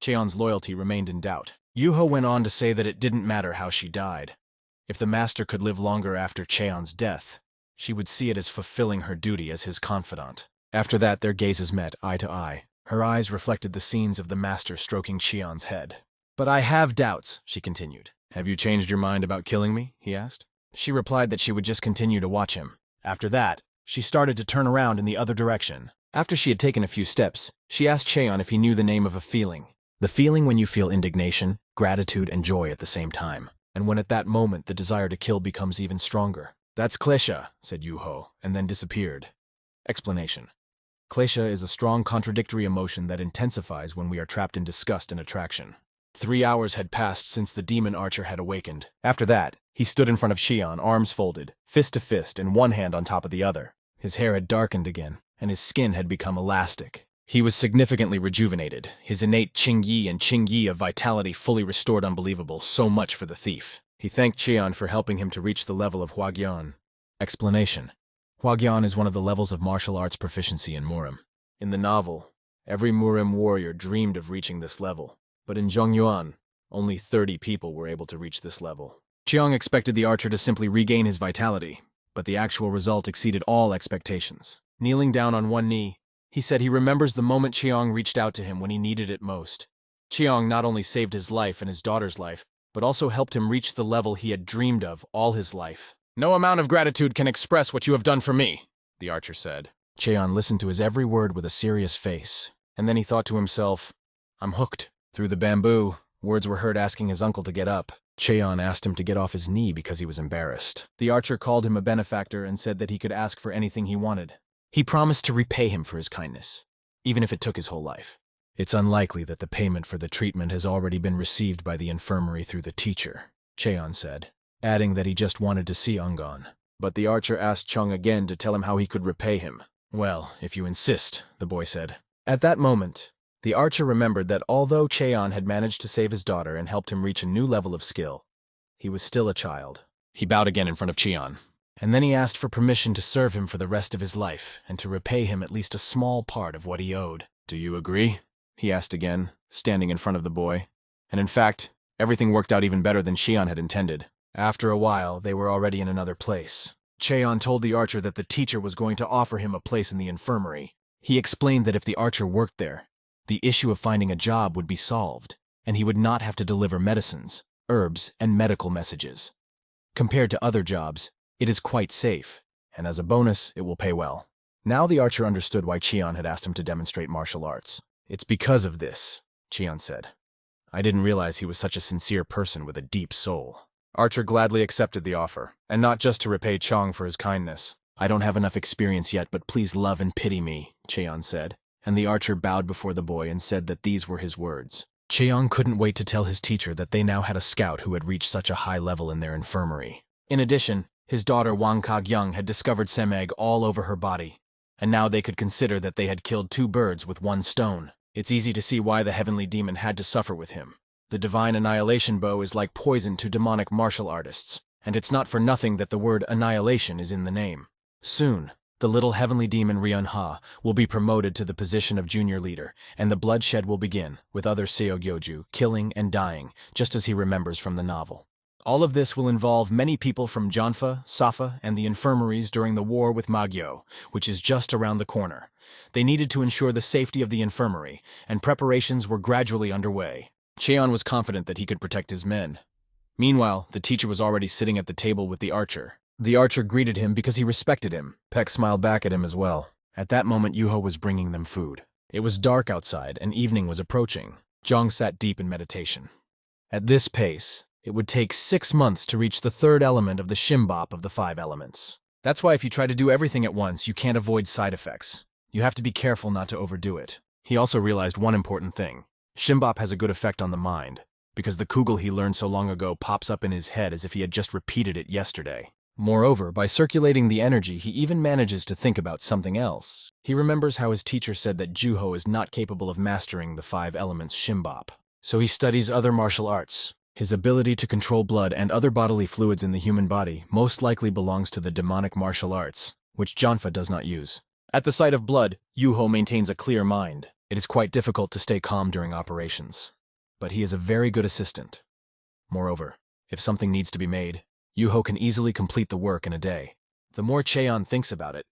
Cheon's loyalty remained in doubt. Yuho went on to say that it didn't matter how she died. If the master could live longer after Cheon's death, she would see it as fulfilling her duty as his confidant. After that, their gazes met eye to eye. Her eyes reflected the scenes of the master stroking Cheon's head. "But I have doubts," she continued. "Have you changed your mind about killing me?" he asked. She replied that she would just continue to watch him. After that, she started to turn around in the other direction. After she had taken a few steps, she asked Cheon if he knew the name of a feeling. The feeling when you feel indignation, gratitude, and joy at the same time. And when at that moment the desire to kill becomes even stronger. "That's klesha," said Yuho, and then disappeared. Explanation. Klesha is a strong contradictory emotion that intensifies when we are trapped in disgust and attraction. 3 hours had passed since the demon archer had awakened. After that, he stood in front of Cheon, arms folded, fist to fist, and one hand on top of the other. His hair had darkened again, and his skin had become elastic. He was significantly rejuvenated, his innate Qingyi and Qingyi of vitality fully restored. Unbelievable, so much for the thief. He thanked Cheon for helping him to reach the level of Huagyan. Explanation. Huagyan is one of the levels of martial arts proficiency in Murim. In the novel, every Murim warrior dreamed of reaching this level, but in Zhongyuan, only 30 people were able to reach this level. Cheong expected the archer to simply regain his vitality, but the actual result exceeded all expectations. Kneeling down on one knee, he said he remembers the moment Cheong reached out to him when he needed it most. Cheong not only saved his life and his daughter's life, but also helped him reach the level he had dreamed of all his life. "No amount of gratitude can express what you have done for me," the archer said. Cheon listened to his every word with a serious face, and then he thought to himself, "I'm hooked." Through the bamboo, words were heard asking his uncle to get up. Cheon asked him to get off his knee because he was embarrassed. The archer called him a benefactor and said that he could ask for anything he wanted. He promised to repay him for his kindness, even if it took his whole life. "It's unlikely that the payment for the treatment has already been received by the infirmary through the teacher," Cheon said, adding that he just wanted to see Ungon. But the archer asked Chung again to tell him how he could repay him. "Well, if you insist," the boy said. At that moment, the archer remembered that although Cheon had managed to save his daughter and helped him reach a new level of skill, he was still a child. He bowed again in front of Cheon, and then he asked for permission to serve him for the rest of his life and to repay him at least a small part of what he owed. "Do you agree?" he asked again, standing in front of the boy. And in fact, everything worked out even better than Cheon had intended. After a while, they were already in another place. Cheon told the archer that the teacher was going to offer him a place in the infirmary. He explained that if the archer worked there, the issue of finding a job would be solved, and he would not have to deliver medicines, herbs, and medical messages. Compared to other jobs, it is quite safe, and as a bonus, it will pay well. Now the archer understood why Cheon had asked him to demonstrate martial arts. "It's because of this," Cheon said. "I didn't realize he was such a sincere person with a deep soul." Archer gladly accepted the offer, and not just to repay Chong for his kindness. "I don't have enough experience yet, but please love and pity me," Cheon said, and the archer bowed before the boy and said that these were his words. Cheon couldn't wait to tell his teacher that they now had a scout who had reached such a high level in their infirmary. In addition, his daughter Wang Kagyung had discovered Semeg all over her body, and now they could consider that they had killed 2 birds with 1 stone. It's easy to see why the heavenly demon had to suffer with him. The divine annihilation bow is like poison to demonic martial artists, and it's not for nothing that the word annihilation is in the name. Soon, the little heavenly demon Ryun-ha will be promoted to the position of junior leader, and the bloodshed will begin, with other Seogyoju killing and dying, just as he remembers from the novel. All of this will involve many people from Janfa, Safa, and the infirmaries during the war with Magyo, which is just around the corner. They needed to ensure the safety of the infirmary, and preparations were gradually underway. Cheon was confident that he could protect his men. Meanwhile, the teacher was already sitting at the table with the archer. The archer greeted him because he respected him. Peck smiled back at him as well. At that moment, Yuho was bringing them food. It was dark outside, and evening was approaching. Jong sat deep in meditation. At this pace, it would take 6 months to reach the 3rd element of the Shimbop of the 5 elements. That's why if you try to do everything at once, you can't avoid side effects. You have to be careful not to overdo it. He also realized one important thing. Shimbop has a good effect on the mind, because the kugel he learned so long ago pops up in his head as if he had just repeated it yesterday. Moreover, by circulating the energy, he even manages to think about something else. He remembers how his teacher said that Juho is not capable of mastering the 5 elements Shimbop. So he studies other martial arts. His ability to control blood and other bodily fluids in the human body most likely belongs to the demonic martial arts, which Janfa does not use. At the sight of blood, Yuho maintains a clear mind. It is quite difficult to stay calm during operations. But he is a very good assistant. Moreover, if something needs to be made, Yuho can easily complete the work in a day. The more Cheon thinks about it,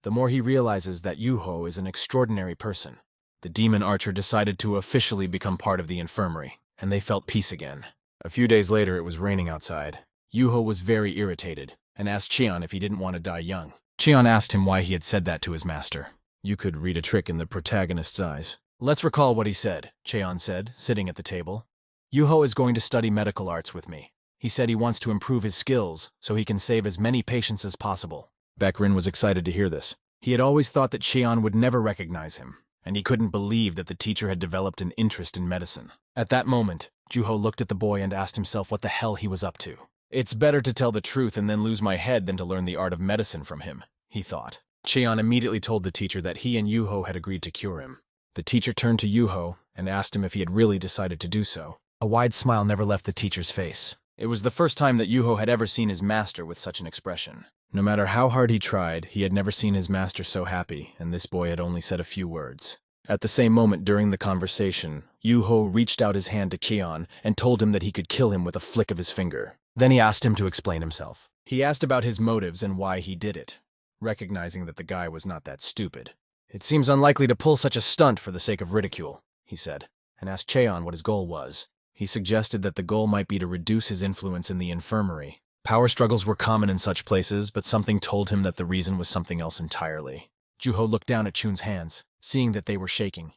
the more he realizes that Yuho is an extraordinary person. The demon archer decided to officially become part of the infirmary, and they felt peace again. A few days later, it was raining outside. Yuho was very irritated, and asked Cheon if he didn't want to die young. Cheon asked him why he had said that to his master. You could read a trick in the protagonist's eyes. Let's recall what he said, Cheon said, sitting at the table. Yuho is going to study medical arts with me. He said he wants to improve his skills so he can save as many patients as possible. Baekrin was excited to hear this. He had always thought that Cheon would never recognize him, and he couldn't believe that the teacher had developed an interest in medicine. At that moment, Juho looked at the boy and asked himself what the hell he was up to. It's better to tell the truth and then lose my head than to learn the art of medicine from him, he thought. Cheon immediately told the teacher that he and Yuho had agreed to cure him. The teacher turned to Yuho and asked him if he had really decided to do so. A wide smile never left the teacher's face. It was the first time that Yuho had ever seen his master with such an expression. No matter how hard he tried, he had never seen his master so happy, and this boy had only said a few words. At the same moment during the conversation, Yuho reached out his hand to Cheon and told him that he could kill him with a flick of his finger. Then he asked him to explain himself. He asked about his motives and why he did it, recognizing that the guy was not that stupid. It seems unlikely to pull such a stunt for the sake of ridicule, he said, and asked Cheon what his goal was. He suggested that the goal might be to reduce his influence in the infirmary. Power struggles were common in such places, but something told him that the reason was something else entirely. Juho looked down at Chun's hands, seeing that they were shaking.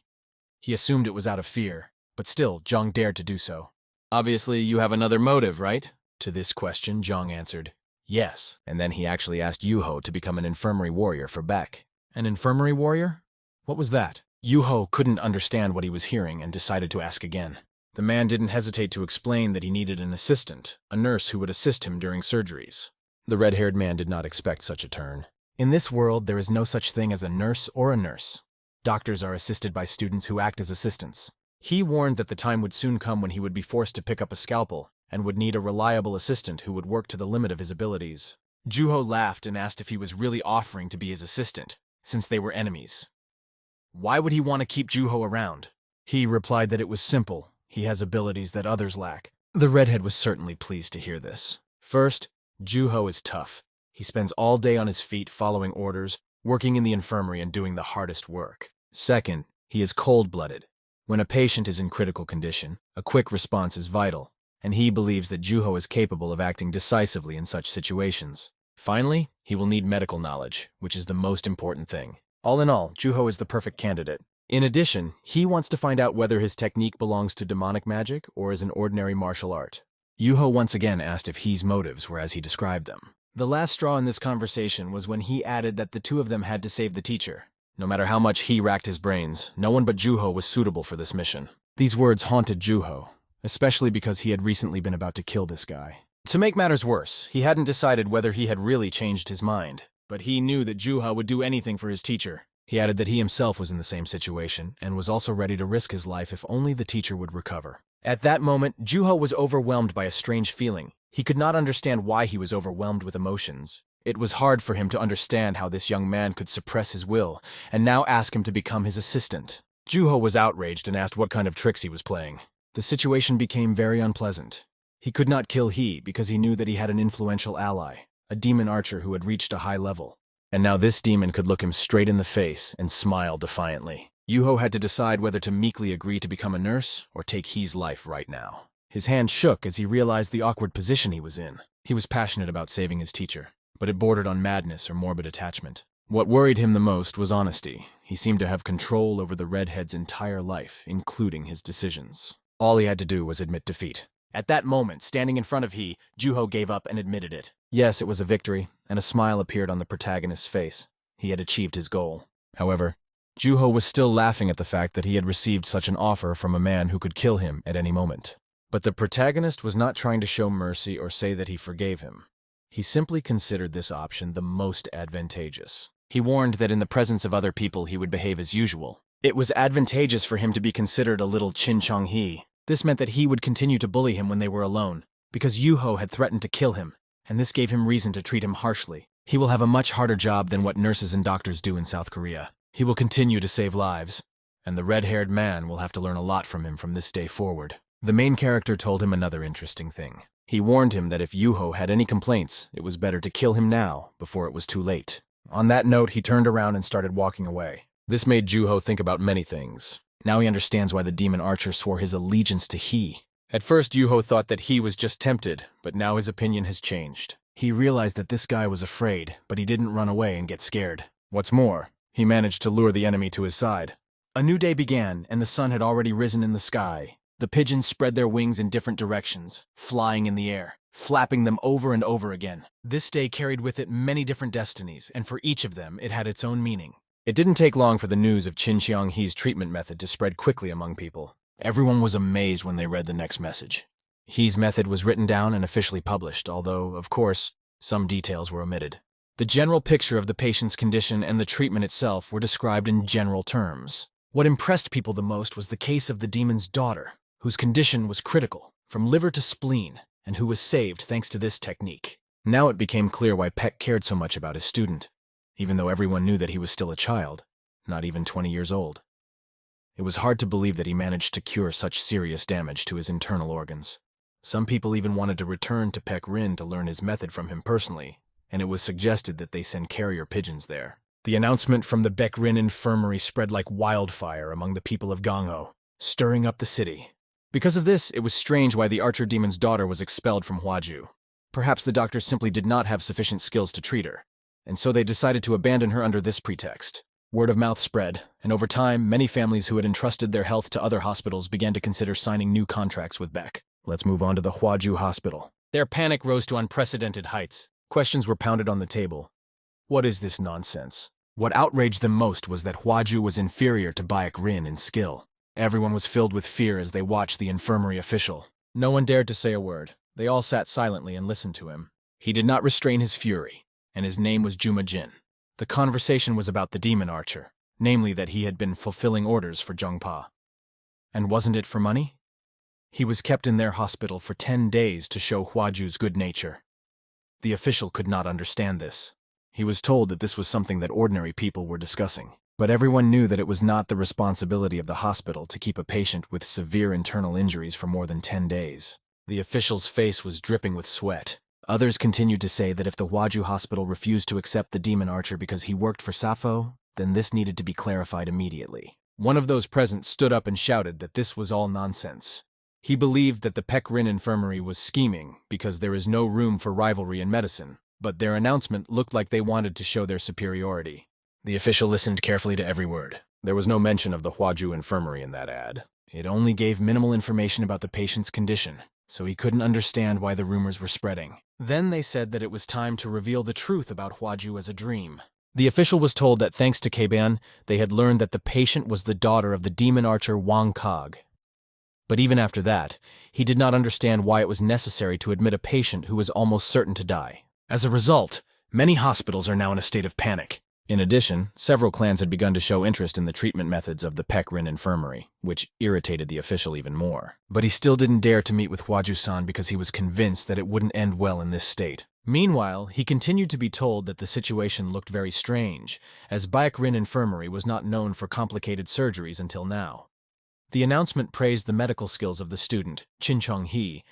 He assumed it was out of fear, but still, Zhang dared to do so. Obviously, you have another motive, right? To this question, Zhang answered, yes, and then he actually asked Yuho to become an infirmary warrior for Beck. An infirmary warrior? What was that? Yuho couldn't understand what he was hearing and decided to ask again. The man didn't hesitate to explain that he needed an assistant, a nurse who would assist him during surgeries. The red-haired man did not expect such a turn. In this world, there is no such thing as a nurse or a nurse. Doctors are assisted by students who act as assistants. He warned that the time would soon come when he would be forced to pick up a scalpel and would need a reliable assistant who would work to the limit of his abilities. Juho laughed and asked if he was really offering to be his assistant, since they were enemies. Why would he want to keep Juho around? He replied that it was simple. He has abilities that others lack. The redhead was certainly pleased to hear this. First, Juho is tough. He spends all day on his feet following orders, working in the infirmary and doing the hardest work. Second, he is cold-blooded. When a patient is in critical condition, a quick response is vital, and he believes that Juho is capable of acting decisively in such situations. Finally, he will need medical knowledge, which is the most important thing. All in all, Juho is the perfect candidate. In addition, he wants to find out whether his technique belongs to demonic magic or is an ordinary martial art. Yuho once again asked if He's motives were as he described them. The last straw in this conversation was when he added that the two of them had to save the teacher. No matter how much he racked his brains, no one but Juho was suitable for this mission. These words haunted Juho, especially because he had recently been about to kill this guy. To make matters worse, he hadn't decided whether he had really changed his mind, but he knew that Juho would do anything for his teacher. He added that he himself was in the same situation and was also ready to risk his life if only the teacher would recover. At that moment, Juho was overwhelmed by a strange feeling. He could not understand why he was overwhelmed with emotions. It was hard for him to understand how this young man could suppress his will and now ask him to become his assistant. Juho was outraged and asked what kind of tricks he was playing. The situation became very unpleasant. He could not kill He because he knew that he had an influential ally, a demon archer who had reached a high level. And now this demon could look him straight in the face and smile defiantly. Yuho had to decide whether to meekly agree to become a nurse or take He's life right now. His hand shook as he realized the awkward position he was in. He was passionate about saving his teacher, but it bordered on madness or morbid attachment. What worried him the most was honesty. He seemed to have control over the redhead's entire life, including his decisions. All he had to do was admit defeat. At that moment, standing in front of He, Juho gave up and admitted it. Yes, it was a victory, and a smile appeared on the protagonist's face. He had achieved his goal. However, Juho was still laughing at the fact that he had received such an offer from a man who could kill him at any moment. But the protagonist was not trying to show mercy or say that he forgave him. He simply considered this option the most advantageous. He warned that in the presence of other people he would behave as usual. It was advantageous for him to be considered a little Chin-Chong-Hee. This meant that he would continue to bully him when they were alone, because Yuho had threatened to kill him, and this gave him reason to treat him harshly. He will have a much harder job than what nurses and doctors do in South Korea. He will continue to save lives, and the red-haired man will have to learn a lot from him from this day forward. The main character told him another interesting thing. He warned him that if Yuho had any complaints, it was better to kill him now, before it was too late. On that note, he turned around and started walking away. This made Juho think about many things. Now he understands why the demon archer swore his allegiance to He. At first, Yuho thought that he was just tempted, but now his opinion has changed. He realized that this guy was afraid, but he didn't run away and get scared. What's more, he managed to lure the enemy to his side. A new day began, and the sun had already risen in the sky. The pigeons spread their wings in different directions, flying in the air, flapping them over and over again. This day carried with it many different destinies, and for each of them it had its own meaning. It didn't take long for the news of Chin-Chong-Hee's treatment method to spread quickly among people. Everyone was amazed when they read the next message. Hee's method was written down and officially published, although, of course, some details were omitted. The general picture of the patient's condition and the treatment itself were described in general terms. What impressed people the most was the case of the demon's daughter, whose condition was critical, from liver to spleen, and who was saved thanks to this technique. Now it became clear why Peck cared so much about his student, even though everyone knew that he was still a child, not even 20 years old. It was hard to believe that he managed to cure such serious damage to his internal organs. Some people even wanted to return to Peck Rin to learn his method from him personally, and it was suggested that they send carrier pigeons there. The announcement from the Peck Rin infirmary spread like wildfire among the people of Gangho, stirring up the city. Because of this, it was strange why the archer demon's daughter was expelled from Hwaju. Perhaps the doctors simply did not have sufficient skills to treat her, and so they decided to abandon her under this pretext. Word of mouth spread, and over time, many families who had entrusted their health to other hospitals began to consider signing new contracts with Beck. Let's move on to the Hwaju hospital. Their panic rose to unprecedented heights. Questions were pounded on the table. What is this nonsense? What outraged them most was that Hwaju was inferior to Baek Rin in skill. Everyone was filled with fear as they watched the infirmary official. No one dared to say a word. They all sat silently and listened to him. He did not restrain his fury, and his name was Juma Jin. The conversation was about the demon archer, namely that he had been fulfilling orders for Jungpa. And wasn't it for money? He was kept in their hospital for 10 days to show Hwaju's good nature. The official could not understand this. He was told that this was something that ordinary people were discussing. But everyone knew that it was not the responsibility of the hospital to keep a patient with severe internal injuries for more than 10 days. The official's face was dripping with sweat. Others continued to say that if the Hwaju hospital refused to accept the demon archer because he worked for Sappho, then this needed to be clarified immediately. One of those present stood up and shouted that this was all nonsense. He believed that the Peck Rin infirmary was scheming because there is no room for rivalry in medicine, but their announcement looked like they wanted to show their superiority. The official listened carefully to every word. There was no mention of the Hwaju infirmary in that ad. It only gave minimal information about the patient's condition, so he couldn't understand why the rumors were spreading. Then they said that it was time to reveal the truth about Hwaju as a dream. The official was told that thanks to Keiban, they had learned that the patient was the daughter of the demon archer Wang Kog. But even after that, he did not understand why it was necessary to admit a patient who was almost certain to die. As a result, many hospitals are now in a state of panic. In addition, several clans had begun to show interest in the treatment methods of the Peck Rin infirmary, which irritated the official even more. But he still didn't dare to meet with Hwaju-san because he was convinced that it wouldn't end well in this state. Meanwhile, he continued to be told that the situation looked very strange, as Baek Rin infirmary was not known for complicated surgeries until now. The announcement praised the medical skills of the student, Chin-Chong-Hee,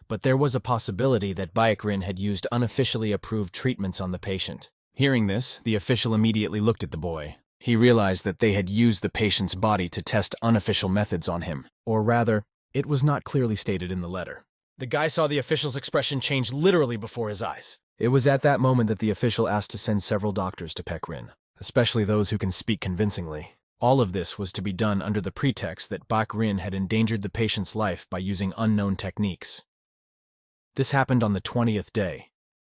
but there was a possibility that Baek Rin had used unofficially approved treatments on the patient. Hearing this, the official immediately looked at the boy. He realized that they had used the patient's body to test unofficial methods on him. Or rather, it was not clearly stated in the letter. The guy saw the official's expression change literally before his eyes. It was at that moment that the official asked to send several doctors to Peck Rin, especially those who can speak convincingly. All of this was to be done under the pretext that Baek Rin had endangered the patient's life by using unknown techniques. This happened on the 20th day,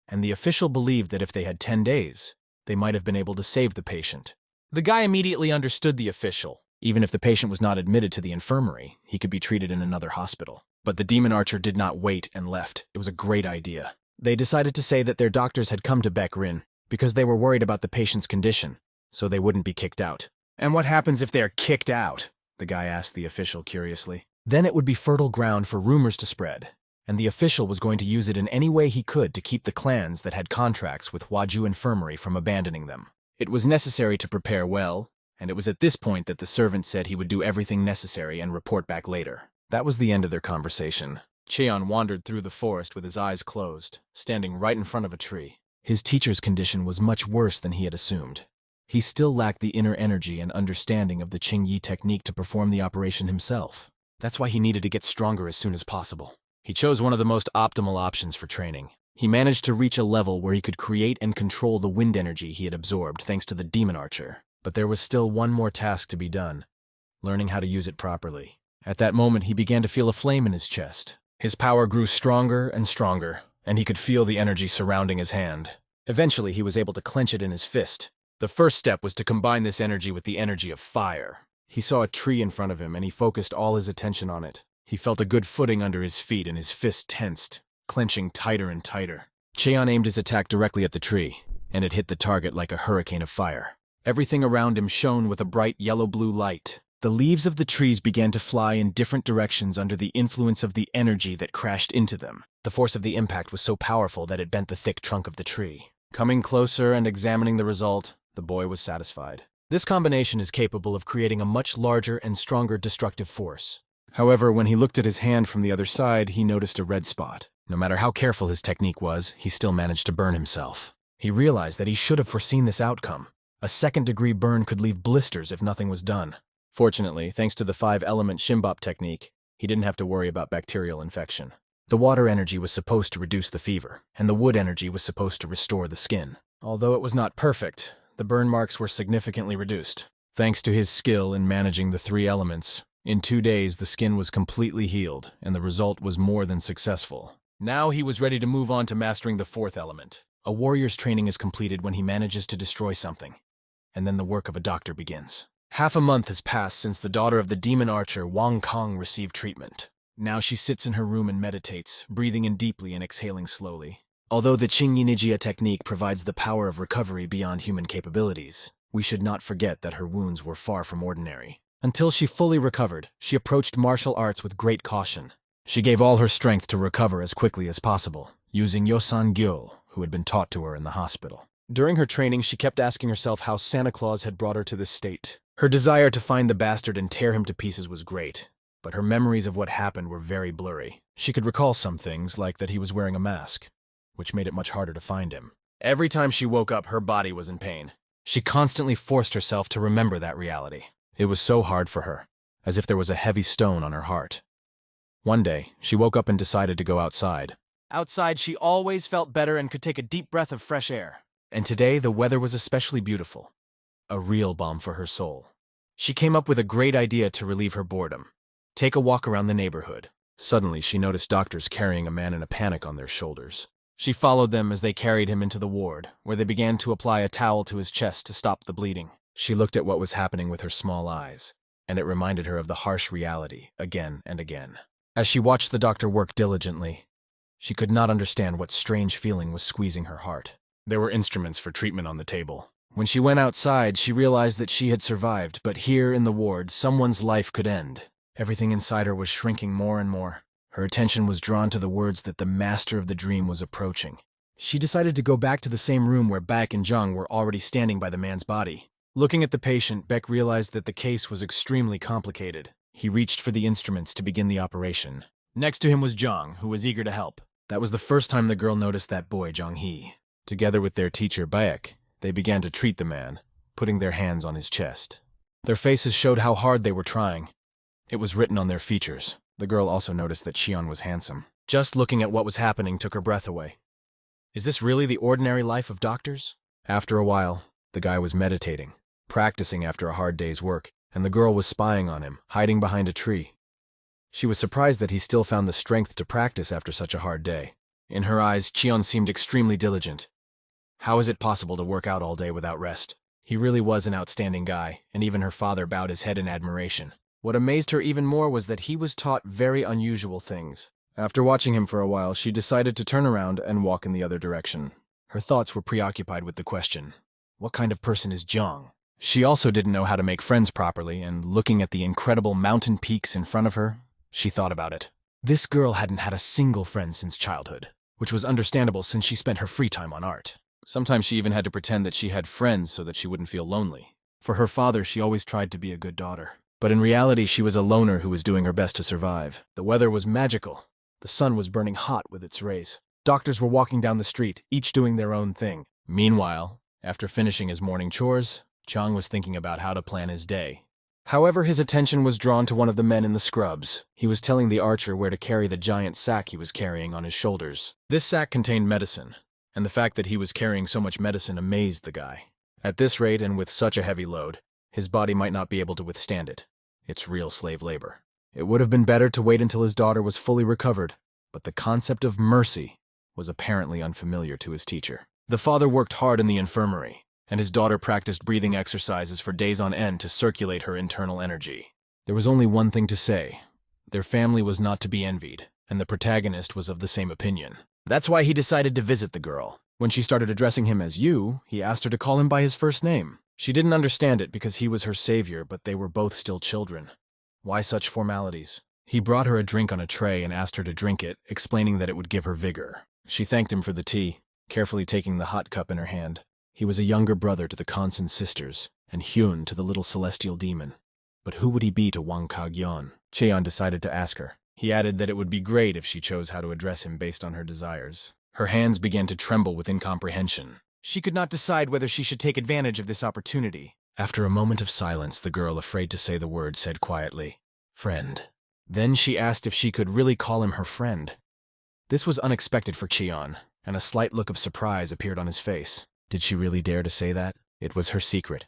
and the official believed that if they had 10 days, they might have been able to save the patient. The guy immediately understood the official. Even if the patient was not admitted to the infirmary, he could be treated in another hospital. But the demon archer did not wait and left. It was a great idea. They decided to say that their doctors had come to Baek Rin because they were worried about the patient's condition, so they wouldn't be kicked out. And what happens if they're kicked out? The guy asked the official curiously. Then it would be fertile ground for rumors to spread, and the official was going to use it in any way he could to keep the clans that had contracts with Hwaju Infirmary from abandoning them. It was necessary to prepare well, and it was at this point that the servant said he would do everything necessary and report back later. That was the end of their conversation. Cheon wandered through the forest with his eyes closed, standing right in front of a tree. His teacher's condition was much worse than he had assumed. He still lacked the inner energy and understanding of the Qingyi technique to perform the operation himself. That's why he needed to get stronger as soon as possible. He chose one of the most optimal options for training. He managed to reach a level where he could create and control the wind energy he had absorbed thanks to the demon archer. But there was still one more task to be done: learning how to use it properly. At that moment, he began to feel a flame in his chest. His power grew stronger and stronger, and he could feel the energy surrounding his hand. Eventually, he was able to clench it in his fist. The first step was to combine this energy with the energy of fire. He saw a tree in front of him, and he focused all his attention on it. He felt a good footing under his feet, and his fist tensed, clenching tighter and tighter. Cheon aimed his attack directly at the tree, and it hit the target like a hurricane of fire. Everything around him shone with a bright yellow-blue light. The leaves of the trees began to fly in different directions under the influence of the energy that crashed into them. The force of the impact was so powerful that it bent the thick trunk of the tree. Coming closer and examining the result, the boy was satisfied. This combination is capable of creating a much larger and stronger destructive force. However, when he looked at his hand from the other side, he noticed a red spot. No matter how careful his technique was, he still managed to burn himself. He realized that he should have foreseen this outcome. A second-degree burn could leave blisters if nothing was done. Fortunately, thanks to the 5-element Shimbop technique, he didn't have to worry about bacterial infection. The water energy was supposed to reduce the fever, and the wood energy was supposed to restore the skin. Although it was not perfect, the burn marks were significantly reduced. Thanks to his skill in managing the 3 elements, in 2 days the skin was completely healed, and the result was more than successful. Now he was ready to move on to mastering the 4th element. A warrior's training is completed when he manages to destroy something, and then the work of a doctor begins. Half a month has passed since the daughter of the demon archer Wang Kong received treatment. Now she sits in her room and meditates, breathing in deeply and exhaling slowly. Although the Qingyi Nijia technique provides the power of recovery beyond human capabilities, we should not forget that her wounds were far from ordinary. Until she fully recovered, she approached martial arts with great caution. She gave all her strength to recover as quickly as possible, using Yosan Gyo, who had been taught to her in the hospital. During her training, she kept asking herself how Santa Claus had brought her to this state. Her desire to find the bastard and tear him to pieces was great, but her memories of what happened were very blurry. She could recall some things, like that he was wearing a mask, which made it much harder to find him. Every time she woke up, her body was in pain. She constantly forced herself to remember that reality. It was so hard for her, as if there was a heavy stone on her heart. One day, she woke up and decided to go outside. Outside, she always felt better and could take a deep breath of fresh air. And today, the weather was especially beautiful. A real balm for her soul. She came up with a great idea to relieve her boredom. Take a walk around the neighborhood. Suddenly, she noticed doctors carrying a man in a panic on their shoulders. She followed them as they carried him into the ward, where they began to apply a towel to his chest to stop the bleeding. She looked at what was happening with her small eyes, and it reminded her of the harsh reality again and again. As she watched the doctor work diligently, she could not understand what strange feeling was squeezing her heart. There were instruments for treatment on the table. When she went outside, she realized that she had survived, but here in the ward, someone's life could end. Everything inside her was shrinking more and more. Her attention was drawn to the words that the master of the dream was approaching. She decided to go back to the same room where Baek and Jung were already standing by the man's body. Looking at the patient, Baek realized that the case was extremely complicated. He reached for the instruments to begin the operation. Next to him was Jung, who was eager to help. That was the first time the girl noticed that boy, Jung-hee. Together with their teacher, Baek, they began to treat the man, putting their hands on his chest. Their faces showed how hard they were trying. It was written on their features. The girl also noticed that Cheon was handsome. Just looking at what was happening took her breath away. Is this really the ordinary life of doctors? After a while, the guy was meditating, practicing after a hard day's work, and the girl was spying on him, hiding behind a tree. She was surprised that he still found the strength to practice after such a hard day. In her eyes, Cheon seemed extremely diligent. How is it possible to work out all day without rest? He really was an outstanding guy, and even her father bowed his head in admiration. What amazed her even more was that he was taught very unusual things. After watching him for a while, she decided to turn around and walk in the other direction. Her thoughts were preoccupied with the question, what kind of person is Zhang? She also didn't know how to make friends properly, and looking at the incredible mountain peaks in front of her, she thought about it. This girl hadn't had a single friend since childhood, which was understandable since she spent her free time on art. Sometimes she even had to pretend that she had friends so that she wouldn't feel lonely. For her father, she always tried to be a good daughter. But in reality, she was a loner who was doing her best to survive. The weather was magical. The sun was burning hot with its rays. Doctors were walking down the street, each doing their own thing. Meanwhile, after finishing his morning chores, Chang was thinking about how to plan his day. However, his attention was drawn to one of the men in the scrubs. He was telling the archer where to carry the giant sack he was carrying on his shoulders. This sack contained medicine, and the fact that he was carrying so much medicine amazed the guy. At this rate and with such a heavy load, his body might not be able to withstand it. It's real slave labor. It would have been better to wait until his daughter was fully recovered, but the concept of mercy was apparently unfamiliar to his teacher. The father worked hard in the infirmary, and his daughter practiced breathing exercises for days on end to circulate her internal energy. There was only one thing to say. Their family was not to be envied, and the protagonist was of the same opinion. That's why he decided to visit the girl. When she started addressing him as you, he asked her to call him by his first name. She didn't understand it because he was her savior, but they were both still children. Why such formalities? He brought her a drink on a tray and asked her to drink it, explaining that it would give her vigor. She thanked him for the tea, carefully taking the hot cup in her hand. He was a younger brother to the Kansan sisters, and Hyun to the little celestial demon. But who would he be to Wang Kagyeon? Cheon decided to ask her. He added that it would be great if she chose how to address him based on her desires. Her hands began to tremble with incomprehension. She could not decide whether she should take advantage of this opportunity. After a moment of silence, the girl, afraid to say the word, said quietly, "Friend." Then she asked if she could really call him her friend. This was unexpected for Cheon, and a slight look of surprise appeared on his face. Did she really dare to say that? It was her secret.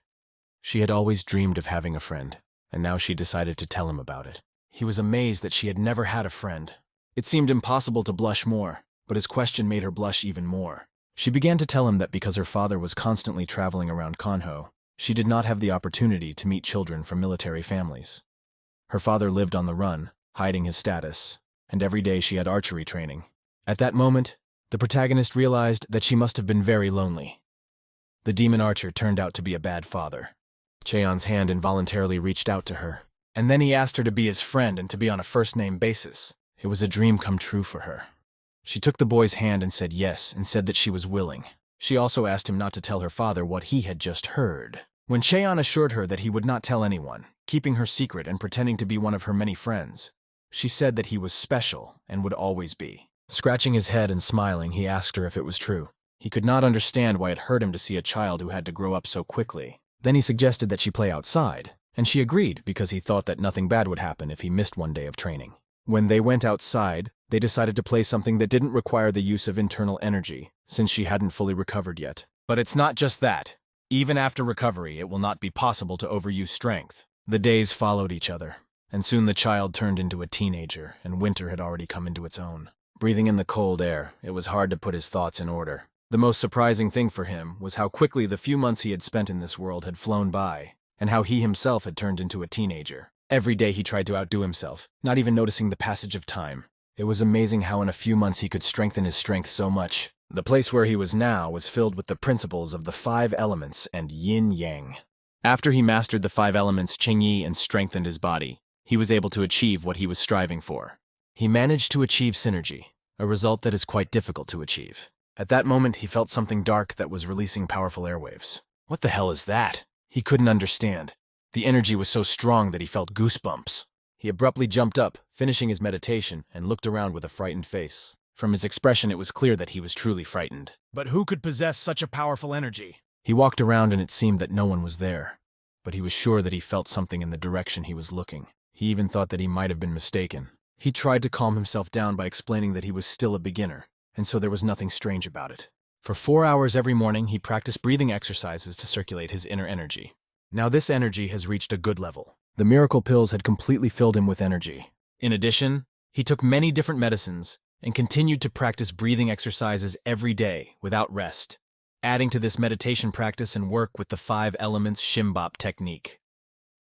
She had always dreamed of having a friend, and now she decided to tell him about it. He was amazed that she had never had a friend. It seemed impossible to blush more, but his question made her blush even more. She began to tell him that because her father was constantly traveling around Konho, she did not have the opportunity to meet children from military families. Her father lived on the run, hiding his status, and every day she had archery training. At that moment, the protagonist realized that she must have been very lonely. The demon archer turned out to be a bad father. Cheon's hand involuntarily reached out to her, and then he asked her to be his friend and to be on a first-name basis. It was a dream come true for her. She took the boy's hand and said yes, and said that she was willing. She also asked him not to tell her father what he had just heard. When Cheon assured her that he would not tell anyone, keeping her secret and pretending to be one of her many friends, she said that he was special and would always be. Scratching his head and smiling, he asked her if it was true. He could not understand why it hurt him to see a child who had to grow up so quickly. Then he suggested that she play outside, and she agreed because he thought that nothing bad would happen if he missed one day of training. When they went outside, they decided to play something that didn't require the use of internal energy, since she hadn't fully recovered yet. But it's not just that. Even after recovery, it will not be possible to overuse strength. The days followed each other, and soon the child turned into a teenager, and winter had already come into its own. Breathing in the cold air, it was hard to put his thoughts in order. The most surprising thing for him was how quickly the few months he had spent in this world had flown by, and how he himself had turned into a teenager. Every day he tried to outdo himself, not even noticing the passage of time. It was amazing how in a few months he could strengthen his strength so much. The place where he was now was filled with the principles of the 5 elements and yin-yang. After he mastered the 5 elements Qingyi and strengthened his body, he was able to achieve what he was striving for. He managed to achieve synergy, a result that is quite difficult to achieve. At that moment, he felt something dark that was releasing powerful airwaves. What the hell is that? He couldn't understand. The energy was so strong that he felt goosebumps. He abruptly jumped up, finishing his meditation, and looked around with a frightened face. From his expression, it was clear that he was truly frightened. But who could possess such a powerful energy? He walked around and it seemed that no one was there. But he was sure that he felt something in the direction he was looking. He even thought that he might have been mistaken. He tried to calm himself down by explaining that he was still a beginner, and so there was nothing strange about it. For 4 hours every morning, he practiced breathing exercises to circulate his inner energy. Now this energy has reached a good level. The miracle pills had completely filled him with energy. In addition, he took many different medicines and continued to practice breathing exercises every day without rest. adding to this meditation practice and work with the 5 elements Shimbop technique.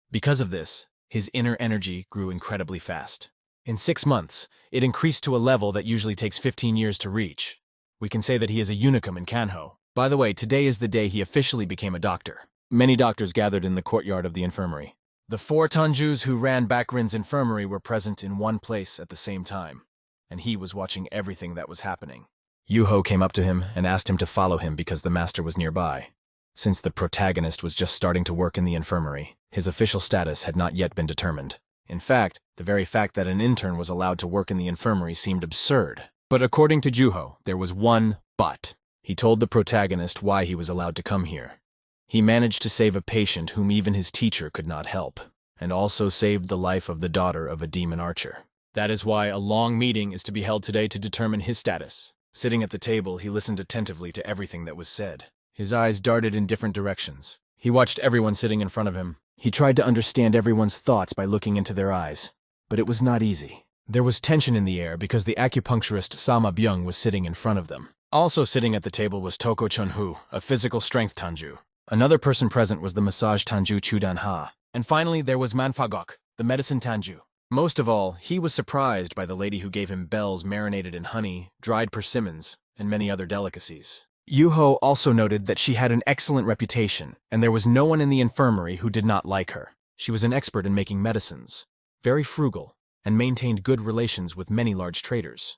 Because of this, his inner energy grew incredibly fast. In 6 months, it increased to a level that usually takes 15 years to reach. We can say that he is a unicum in Kanho. By the way, today is the day he officially became a doctor. Many doctors gathered in the courtyard of the infirmary. The 4 Tanjus who ran Bakrin's infirmary were present in one place at the same time, and he was watching everything that was happening. Yuho came up to him and asked him to follow him because the master was nearby. Since the protagonist was just starting to work in the infirmary, his official status had not yet been determined. In fact, the very fact that an intern was allowed to work in the infirmary seemed absurd. But according to Juho, there was one but. He told the protagonist why he was allowed to come here. He managed to save a patient whom even his teacher could not help, and also saved the life of the daughter of a demon archer. That is why a long meeting is to be held today to determine his status. Sitting at the table, he listened attentively to everything that was said. His eyes darted in different directions. He watched everyone sitting in front of him. He tried to understand everyone's thoughts by looking into their eyes, but it was not easy. There was tension in the air because the acupuncturist Sama Byung was sitting in front of them. Also sitting at the table was Toko Chunhu, a physical strength Tanju. Another person present was the massage Tanju Chudan Ha. And finally, there was Manfagok, the medicine Tanju. Most of all, he was surprised by the lady who gave him bells marinated in honey, dried persimmons, and many other delicacies. Yuho also noted that she had an excellent reputation, and there was no one in the infirmary who did not like her. She was an expert in making medicines, very frugal, and maintained good relations with many large traders.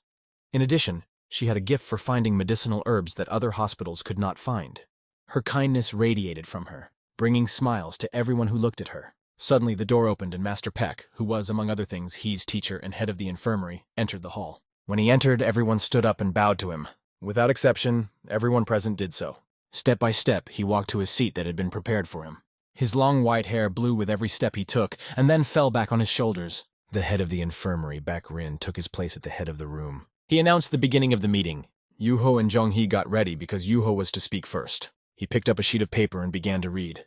In addition, she had a gift for finding medicinal herbs that other hospitals could not find. Her kindness radiated from her, bringing smiles to everyone who looked at her. Suddenly the door opened and Master Peck, who was, among other things, He's teacher and head of the infirmary, entered the hall. When he entered, everyone stood up and bowed to him. Without exception, everyone present did so. Step by step, he walked to his seat that had been prepared for him. His long white hair blew with every step he took, and then fell back on his shoulders. The head of the infirmary, Bakrin, took his place at the head of the room. He announced the beginning of the meeting. Yuho and Jonghee got ready because Yuho was to speak first. He picked up a sheet of paper and began to read.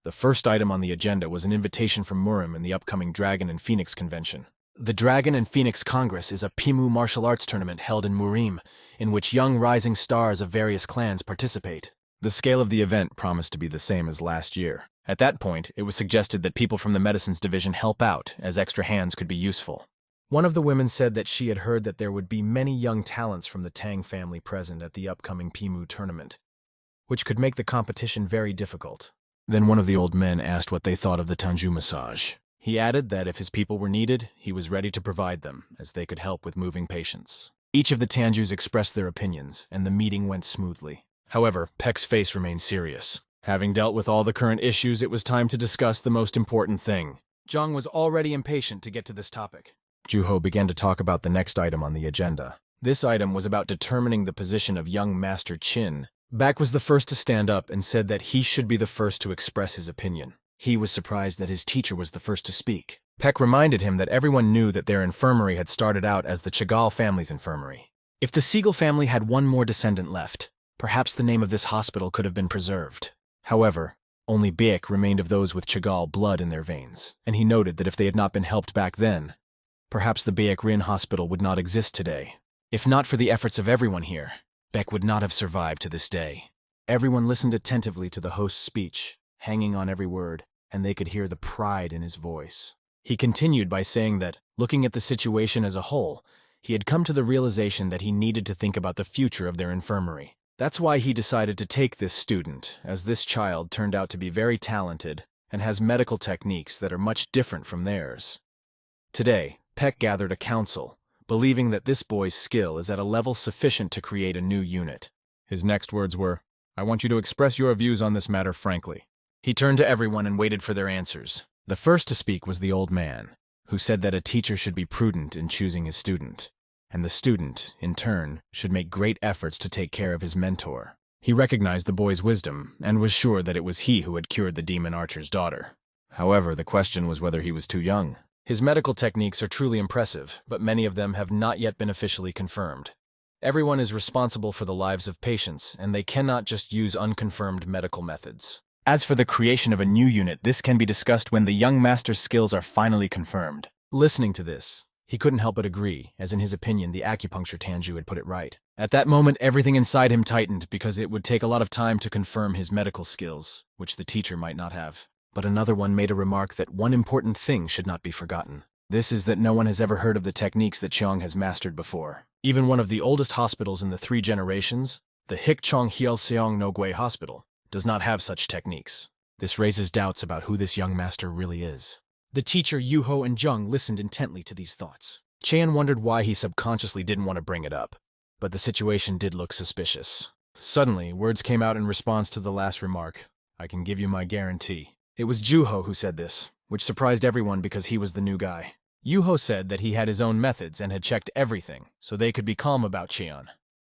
The first item on the agenda was an invitation from Murim in the upcoming Dragon and Phoenix Convention. The Dragon and Phoenix Congress is a Pimu martial arts tournament held in Murim, in which young rising stars of various clans participate. The scale of the event promised to be the same as last year. At that point, it was suggested that people from the medicines division help out, as extra hands could be useful. One of the women said that she had heard that there would be many young talents from the Tang family present at the upcoming Pimu tournament, which could make the competition very difficult. Then one of the old men asked what they thought of the Tanju massage. He added that if his people were needed, he was ready to provide them, as they could help with moving patients. Each of the Tanjus expressed their opinions, and the meeting went smoothly. However, Peck's face remained serious. Having dealt with all the current issues, it was time to discuss the most important thing. Zhang was already impatient to get to this topic. Juho began to talk about the next item on the agenda. This item was about determining the position of young Master Qin. Bak was the first to stand up and said that he should be the first to express his opinion. He was surprised that his teacher was the first to speak. Peck reminded him that everyone knew that their infirmary had started out as the Chagall family's infirmary. If the Siegel family had one more descendant left, perhaps the name of this hospital could have been preserved. However, only Baek remained of those with Chagall blood in their veins, and he noted that if they had not been helped back then, perhaps the Baek Rin hospital would not exist today. If not for the efforts of everyone here, Beck would not have survived to this day. Everyone listened attentively to the host's speech, hanging on every word, and they could hear the pride in his voice. He continued by saying that, looking at the situation as a whole, he had come to the realization that he needed to think about the future of their infirmary. That's why he decided to take this student, as this child turned out to be very talented and has medical techniques that are much different from theirs. Today, Peck gathered a council, believing that this boy's skill is at a level sufficient to create a new unit. His next words were, "I want you to express your views on this matter frankly." He turned to everyone and waited for their answers. The first to speak was the old man, who said that a teacher should be prudent in choosing his student, and the student, in turn, should make great efforts to take care of his mentor. He recognized the boy's wisdom and was sure that it was he who had cured the demon archer's daughter. However, the question was whether he was too young. His medical techniques are truly impressive, but many of them have not yet been officially confirmed. Everyone is responsible for the lives of patients, and they cannot just use unconfirmed medical methods. As for the creation of a new unit, this can be discussed when the young master's skills are finally confirmed. Listening to this, He couldn't help but agree, as in his opinion the acupuncture Tanju had put it right. At that moment everything inside him tightened because it would take a lot of time to confirm his medical skills, which the teacher might not have. But another one made a remark that one important thing should not be forgotten. This is that no one has ever heard of the techniques that Cheong has mastered before. Even one of the oldest hospitals in the 3 generations, the Hikchong Hielseong no Gui Hospital, does not have such techniques. This raises doubts about who this young master really is. The teacher, Yuho, and Jung listened intently to these thoughts. Cheon wondered why he subconsciously didn't want to bring it up, but the situation did look suspicious. Suddenly, words came out in response to the last remark. I can give you my guarantee. It was Juho who said this, which surprised everyone because he was the new guy. Yuho said that he had his own methods and had checked everything, so they could be calm about Cheon.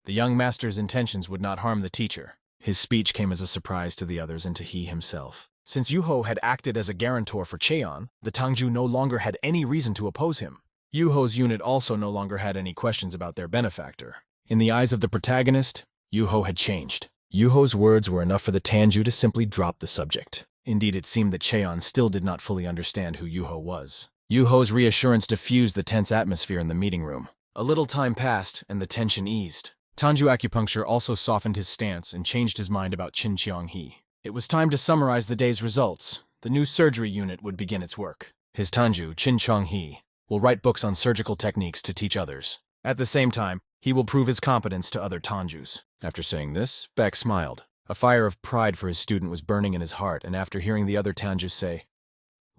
The young master's intentions would not harm the teacher. His speech came as a surprise to the others and to he himself. Since Yuho had acted as a guarantor for Cheon, the Tangju no longer had any reason to oppose him. Yuho's unit also no longer had any questions about their benefactor. In the eyes of the protagonist, Yuho had changed. Yuho's words were enough for the Tanju to simply drop the subject. Indeed, it seemed that Cheon still did not fully understand who Yuho was. Yuho's reassurance diffused the tense atmosphere in the meeting room. A little time passed, and the tension eased. Tanju Acupuncture also softened his stance and changed his mind about Qin Cheong-hee. It was time to summarize the day's results. The new surgery unit would begin its work. His Tanju, Qin Cheong-hee, will write books on surgical techniques to teach others. At the same time, he will prove his competence to other Tanjus. After saying this, Beck smiled. A fire of pride for his student was burning in his heart, and after hearing the other Tanjus say,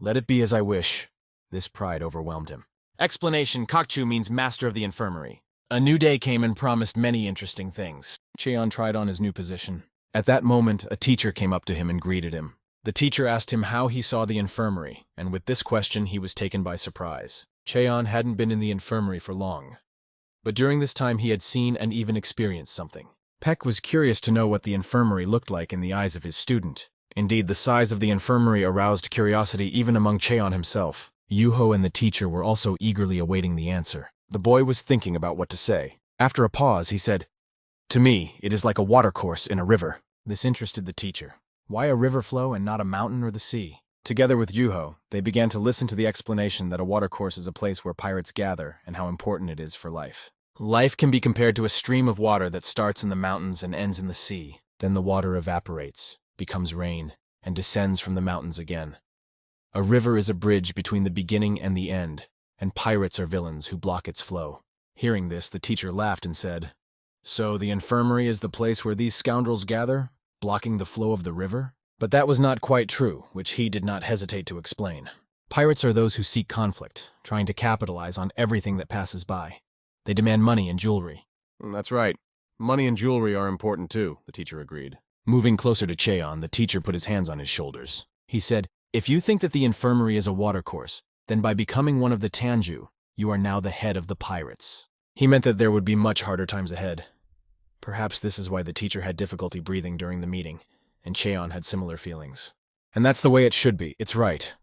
"Let it be as I wish," this pride overwhelmed him. Explanation: Kakchu means master of the infirmary. A new day came and promised many interesting things. Cheon tried on his new position. At that moment, a teacher came up to him and greeted him. The teacher asked him how he saw the infirmary, and with this question he was taken by surprise. Cheon hadn't been in the infirmary for long, but during this time he had seen and even experienced something. Peck was curious to know what the infirmary looked like in the eyes of his student. Indeed, the size of the infirmary aroused curiosity even among Cheon himself. Yuho and the teacher were also eagerly awaiting the answer. The boy was thinking about what to say. After a pause, he said, "To me, it is like a watercourse in a river." This interested the teacher. Why a river flow and not a mountain or the sea? Together with Yuho, they began to listen to the explanation that a watercourse is a place where pirates gather and how important it is for life. Life can be compared to a stream of water that starts in the mountains and ends in the sea. Then the water evaporates, becomes rain, and descends from the mountains again. A river is a bridge between the beginning and the end, and pirates are villains who block its flow. Hearing this, the teacher laughed and said, "So the infirmary is the place where these scoundrels gather, blocking the flow of the river?" But that was not quite true, which he did not hesitate to explain. Pirates are those who seek conflict, trying to capitalize on everything that passes by. They demand money and jewelry. "That's right. Money and jewelry are important too," the teacher agreed. Moving closer to Cheon, the teacher put his hands on his shoulders. He said, "If you think that the infirmary is a watercourse, then by becoming one of the Tanju, you are now the head of the pirates." He meant that there would be much harder times ahead. Perhaps this is why the teacher had difficulty breathing during the meeting, and Cheon had similar feelings. And that's the way it should be, it's right.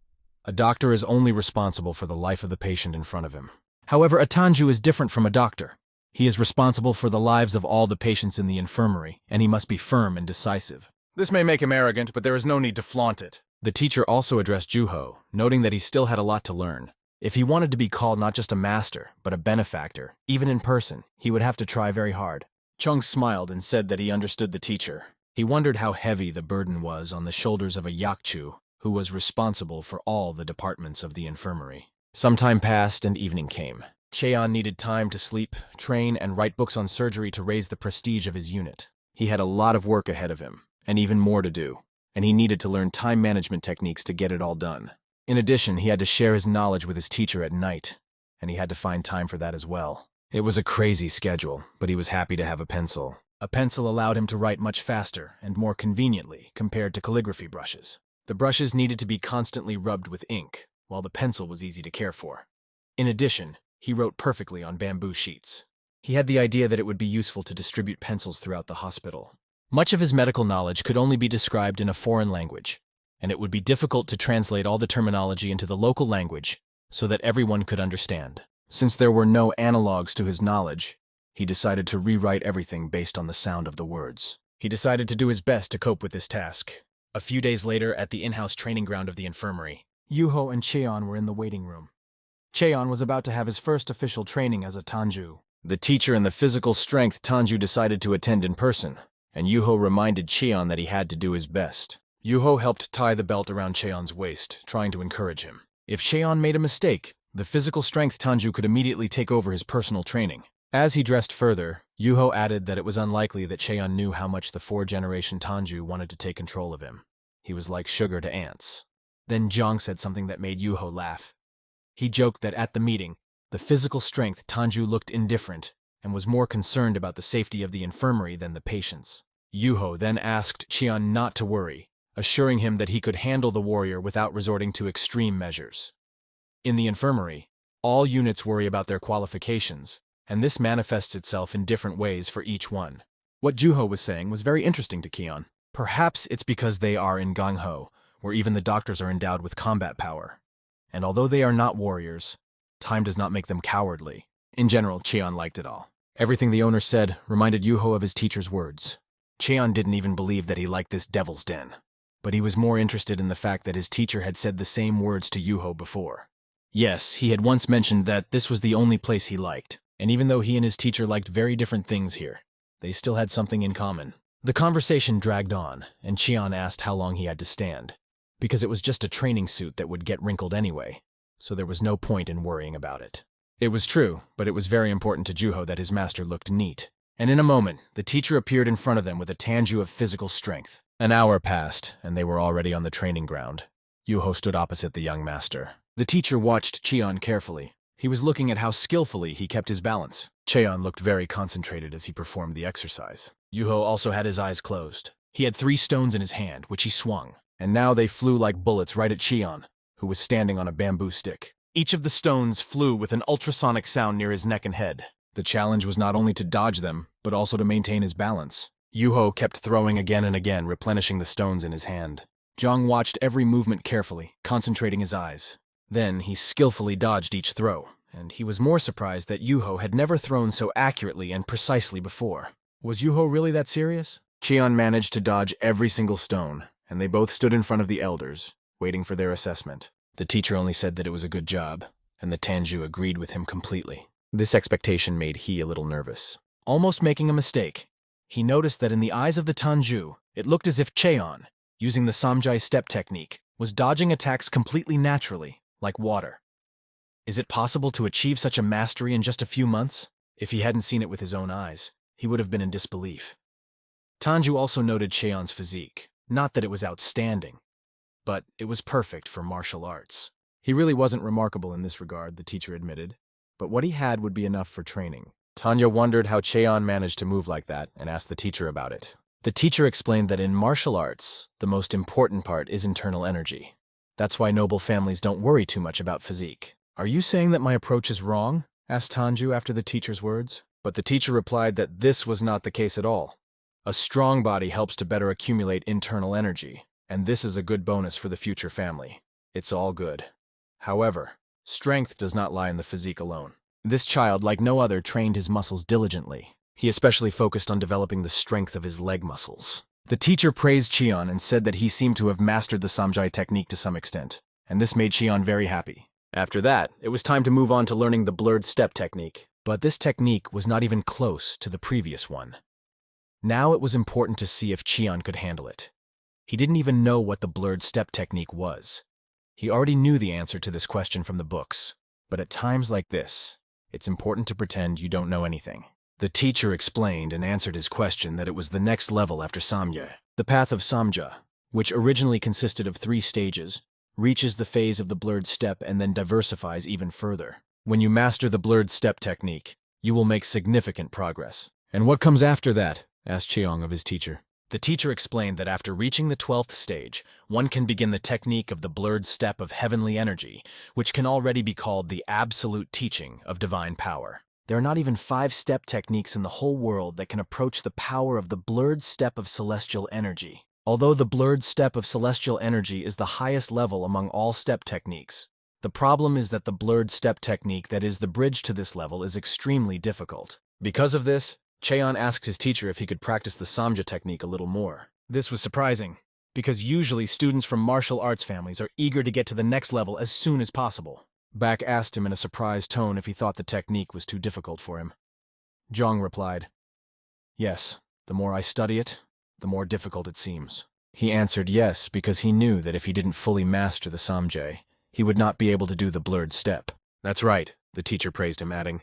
A doctor is only responsible for the life of the patient in front of him. However, a Tanju is different from a doctor. He is responsible for the lives of all the patients in the infirmary, and he must be firm and decisive. This may make him arrogant, but there is no need to flaunt it. The teacher also addressed Juho, noting that he still had a lot to learn. If he wanted to be called not just a master, but a benefactor, even in person, he would have to try very hard. Chung smiled and said that he understood the teacher. He wondered how heavy the burden was on the shoulders of a Yakchu, who was responsible for all the departments of the infirmary. Some time passed and evening came. Cheon needed time to sleep, train, and write books on surgery to raise the prestige of his unit. He had a lot of work ahead of him, and even more to do, and he needed to learn time management techniques to get it all done. In addition, he had to share his knowledge with his teacher at night, and he had to find time for that as well. It was a crazy schedule, but he was happy to have a pencil. A pencil allowed him to write much faster and more conveniently compared to calligraphy brushes. The brushes needed to be constantly rubbed with ink, while the pencil was easy to care for. In addition, he wrote perfectly on bamboo sheets. He had the idea that it would be useful to distribute pencils throughout the hospital. Much of his medical knowledge could only be described in a foreign language, and it would be difficult to translate all the terminology into the local language so that everyone could understand. Since there were no analogues to his knowledge, he decided to rewrite everything based on the sound of the words. He decided to do his best to cope with this task. A few days later, at the in-house training ground of the infirmary, Yuho and Cheon were in the waiting room. Cheon was about to have his first official training as a Tanju. The teacher and the physical strength Tanju decided to attend in person, and Yuho reminded Cheon that he had to do his best. Yuho helped tie the belt around Cheon's waist, trying to encourage him. If Cheon made a mistake, the physical strength Tanju could immediately take over his personal training. As he dressed further, Yuho added that it was unlikely that Cheon knew how much the 4th-generation Tanju wanted to take control of him. He was like sugar to ants. Then Jong said something that made Yuho laugh. He joked that at the meeting, the physical strength Tanju looked indifferent and was more concerned about the safety of the infirmary than the patients. Yuho then asked Cheon not to worry, assuring him that he could handle the warrior without resorting to extreme measures. In the infirmary, all units worry about their qualifications, and this manifests itself in different ways for each one. What Juho was saying was very interesting to Cheon. Perhaps it's because they are in Gangho, where even the doctors are endowed with combat power. And although they are not warriors, time does not make them cowardly. In general, Cheon liked it all. Everything the owner said reminded Yuho of his teacher's words. Cheon didn't even believe that he liked this devil's den, but he was more interested in the fact that his teacher had said the same words to Yuho before. Yes, he had once mentioned that this was the only place he liked, and even though he and his teacher liked very different things here, they still had something in common. The conversation dragged on, and Cheon asked how long he had to stand, because it was just a training suit that would get wrinkled anyway, so there was no point in worrying about it. It was true, but it was very important to Juho that his master looked neat. And in a moment, the teacher appeared in front of them with a Tanju of physical strength. An hour passed, and they were already on the training ground. Yuho stood opposite the young master. The teacher watched Cheon carefully. He was looking at how skillfully he kept his balance. Cheon looked very concentrated as he performed the exercise. Yuho also had his eyes closed. He had 3 stones in his hand, which he swung, and now they flew like bullets right at Cheon, who was standing on a bamboo stick. Each of the stones flew with an ultrasonic sound near his neck and head. The challenge was not only to dodge them, but also to maintain his balance. Yuho kept throwing again and again, replenishing the stones in his hand. Jong watched every movement carefully, concentrating his eyes. Then he skillfully dodged each throw, and he was more surprised that Yuho had never thrown so accurately and precisely before. Was Yuho really that serious? Cheon managed to dodge every single stone, and they both stood in front of the elders, waiting for their assessment. The teacher only said that it was a good job, and the Tanju agreed with him completely. This expectation made he a little nervous. Almost making a mistake, he noticed that in the eyes of the Tanju, it looked as if Cheon, using the Samjai step technique, was dodging attacks completely naturally, like water. Is it possible to achieve such a mastery in just a few months? If he hadn't seen it with his own eyes, he would have been in disbelief. Tanju also noted Cheon's physique. Not that it was outstanding, but it was perfect for martial arts. He really wasn't remarkable in this regard, the teacher admitted, but what he had would be enough for training. Tanya wondered how Cheon managed to move like that and asked the teacher about it. The teacher explained that in martial arts, the most important part is internal energy. That's why noble families don't worry too much about physique. Are you saying that my approach is wrong? Asked Tanju after the teacher's words. But the teacher replied that this was not the case at all. A strong body helps to better accumulate internal energy, and this is a good bonus for the future family. It's all good. However, strength does not lie in the physique alone. This child, like no other, trained his muscles diligently. He especially focused on developing the strength of his leg muscles. The teacher praised Cheon and said that he seemed to have mastered the Samjai technique to some extent, and this made Cheon very happy. After that, it was time to move on to learning the blurred step technique. But this technique was not even close to the previous one. Now it was important to see if Cheon could handle it. He didn't even know what the blurred step technique was. He already knew the answer to this question from the books, but at times like this, it's important to pretend you don't know anything. The teacher explained and answered his question that it was the next level after Samya. The path of Samja, which originally consisted of 3 stages, reaches the phase of the blurred step and then diversifies even further. When you master the blurred step technique, you will make significant progress. And what comes after that? Asked Cheong of his teacher. The teacher explained that after reaching the 12th stage, one can begin the technique of the blurred step of heavenly energy, which can already be called the absolute teaching of divine power. There are not even 5 step techniques in the whole world that can approach the power of the blurred step of celestial energy. Although the blurred step of celestial energy is the highest level among all step techniques, the problem is that the blurred step technique that is the bridge to this level is extremely difficult. Because of this, Cheon asked his teacher if he could practice the Samja technique a little more. This was surprising, because usually students from martial arts families are eager to get to the next level as soon as possible. Back asked him in a surprised tone if he thought the technique was too difficult for him. Zhang replied, "Yes, the more I study it, the more difficult it seems." He answered yes because he knew that if he didn't fully master the samjay, he would not be able to do the blurred step. "That's right," the teacher praised him, adding,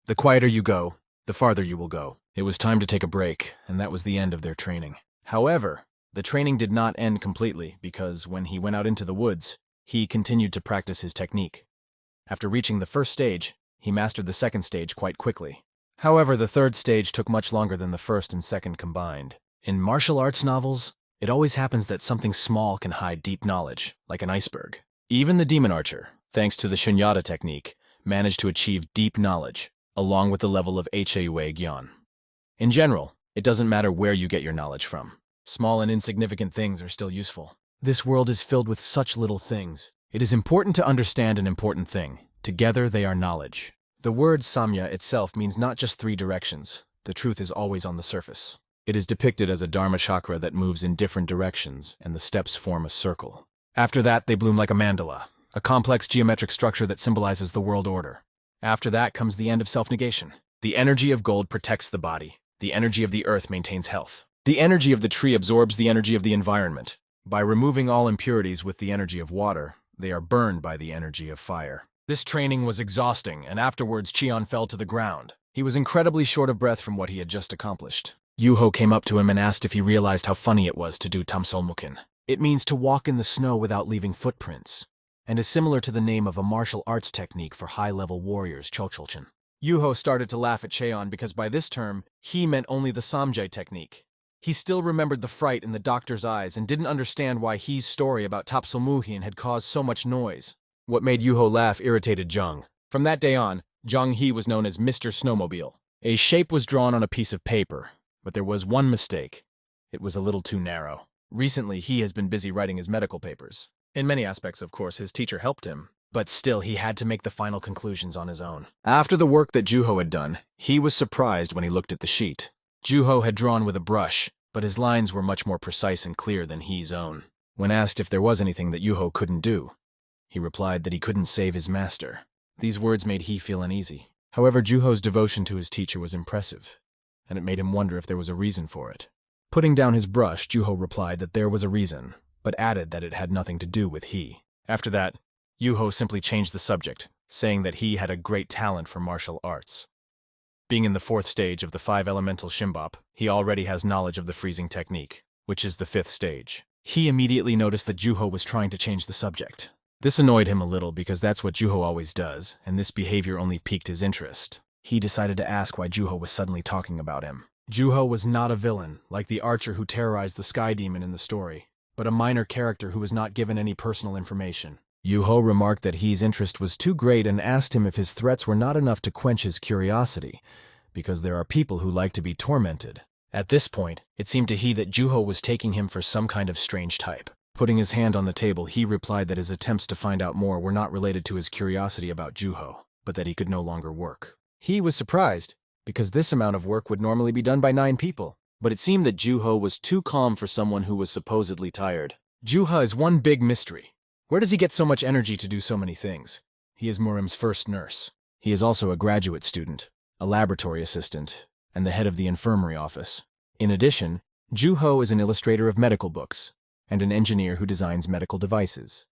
"The quieter you go, the farther you will go." It was time to take a break, and that was the end of their training. However, the training did not end completely because when he went out into the woods, he continued to practice his technique. After reaching the first stage, he mastered the second stage quite quickly. However, the third stage took much longer than the first and second combined. In martial arts novels, it always happens that something small can hide deep knowledge, like an iceberg. Even the demon archer, thanks to the shunyata technique, managed to achieve deep knowledge, along with the level of Haue Gyan. In general, it doesn't matter where you get your knowledge from. Small and insignificant things are still useful. This world is filled with such little things. It is important to understand an important thing. Together they are knowledge. The word samya itself means not just three directions. The truth is always on the surface. It is depicted as a dharma chakra that moves in different directions, and the steps form a circle. After that, they bloom like a mandala, a complex geometric structure that symbolizes the world order. After that comes the end of self-negation. The energy of gold protects the body. The energy of the earth maintains health. The energy of the tree absorbs the energy of the environment. By removing all impurities with the energy of water, they are burned by the energy of fire. This training was exhausting, and afterwards Cheon fell to the ground. He was incredibly short of breath from what he had just accomplished. Yuho came up to him and asked if he realized how funny it was to do tamsolmukin. It means to walk in the snow without leaving footprints, and is similar to the name of a martial arts technique for high-level warriors, Chocholchin. Yuho started to laugh at Cheon because by this term, he meant only the samjay technique. He still remembered the fright in the doctor's eyes and didn't understand why He's story about Tapsolmuhin had caused so much noise. What made Yuho laugh irritated Zhang. From that day on, Zhang He was known as Mr. Snowmobile. A shape was drawn on a piece of paper, but there was one mistake. It was a little too narrow. Recently, he has been busy writing his medical papers. In many aspects, of course, his teacher helped him, but still he had to make the final conclusions on his own. After the work that Juho had done, he was surprised when he looked at the sheet. Juho had drawn with a brush, but his lines were much more precise and clear than He's own. When asked if there was anything that Yuho couldn't do, he replied that he couldn't save his master. These words made He feel uneasy. However, Juho's devotion to his teacher was impressive, and it made him wonder if there was a reason for it. Putting down his brush, Juho replied that there was a reason, but added that it had nothing to do with He. After that, Yuho simply changed the subject, saying that He had a great talent for martial arts. Being in the fourth stage of the 5-elemental Shimbop, he already has knowledge of the freezing technique, which is the 5th stage. He immediately noticed that Juho was trying to change the subject. This annoyed him a little because that's what Juho always does, and this behavior only piqued his interest. He decided to ask why Juho was suddenly talking about him. Juho was not a villain, like the archer who terrorized the Sky Demon in the story, but a minor character who was not given any personal information. Juho remarked that He's interest was too great and asked him if his threats were not enough to quench his curiosity, because there are people who like to be tormented. At this point, it seemed to He that Juho was taking him for some kind of strange type. Putting his hand on the table, He replied that his attempts to find out more were not related to his curiosity about Juho, but that he could no longer work. He was surprised, because this amount of work would normally be done by 9 people, but it seemed that Juho was too calm for someone who was supposedly tired. Juha is one big mystery. Where does he get so much energy to do so many things? He is Murim's first nurse. He is also a graduate student, a laboratory assistant, and the head of the infirmary office. In addition, Juho is an illustrator of medical books, and an engineer who designs medical devices.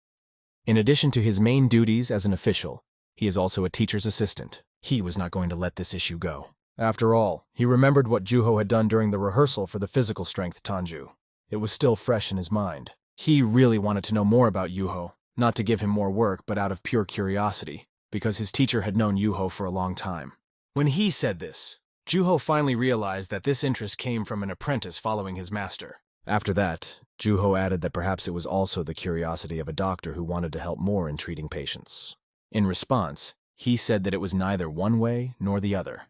In addition to his main duties as an official, he is also a teacher's assistant. He was not going to let this issue go. After all, he remembered what Juho had done during the rehearsal for the physical strength Tanju. It was still fresh in his mind. He really wanted to know more about Juho, not to give him more work but out of pure curiosity, because his teacher had known Juho for a long time. When he said this, Juho finally realized that this interest came from an apprentice following his master. After that, Juho added that perhaps it was also the curiosity of a doctor who wanted to help more in treating patients. In response, he said that it was neither one way nor the other.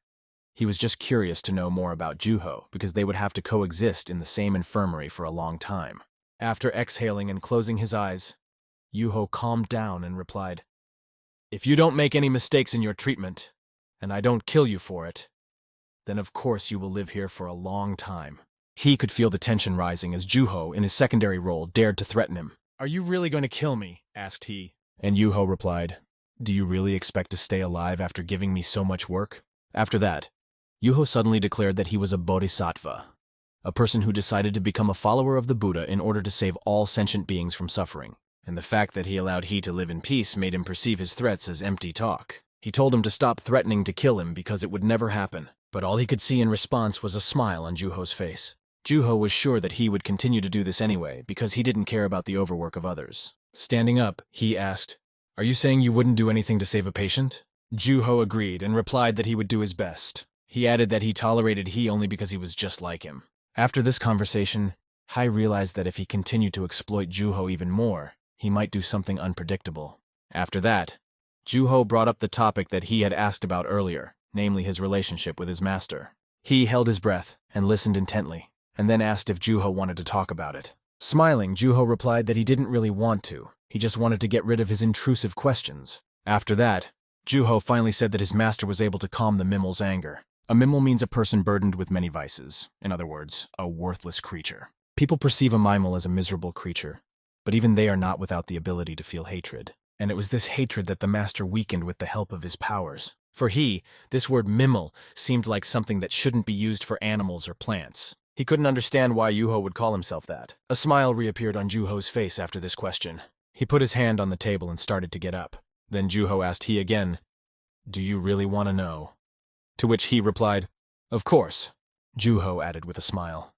He was just curious to know more about Juho because they would have to coexist in the same infirmary for a long time. After exhaling and closing his eyes, Juho calmed down and replied, "If you don't make any mistakes in your treatment, and I don't kill you for it, then of course you will live here for a long time." He could feel the tension rising as Juho, in his secondary role, dared to threaten him. "Are you really going to kill me?" asked he. And Juho replied, Do you really expect to stay alive after giving me so much work? After that, Yuho suddenly declared that he was a bodhisattva, a person who decided to become a follower of the Buddha in order to save all sentient beings from suffering. And the fact that he allowed he to live in peace made him perceive his threats as empty talk. He told him to stop threatening to kill him because it would never happen, but all he could see in response was a smile on Juho's face. Juho was sure that he would continue to do this anyway because he didn't care about the overwork of others. Standing up, he asked, "Are you saying you wouldn't do anything to save a patient?" Juho agreed and replied that he would do his best. He added that he tolerated he only because he was just like him. After this conversation, Hai realized that if he continued to exploit Juho even more, he might do something unpredictable. After that, Juho brought up the topic that he had asked about earlier, namely his relationship with his master. He held his breath and listened intently, and then asked if Juho wanted to talk about it. Smiling, Juho replied that he didn't really want to. He just wanted to get rid of his intrusive questions. After that, Juho finally said that his master was able to calm the Mimmel's anger. A Mimmel means a person burdened with many vices. In other words, a worthless creature. People perceive a Mimel as a miserable creature, but even they are not without the ability to feel hatred. And it was this hatred that the master weakened with the help of his powers. For this word Mimmel seemed like something that shouldn't be used for animals or plants. He couldn't understand why Juho would call himself that. A smile reappeared on Juho's face after this question. He put his hand on the table and started to get up. Then Juho asked he again, "Do you really want to know?" To which he replied, "Of course." Juho added with a smile,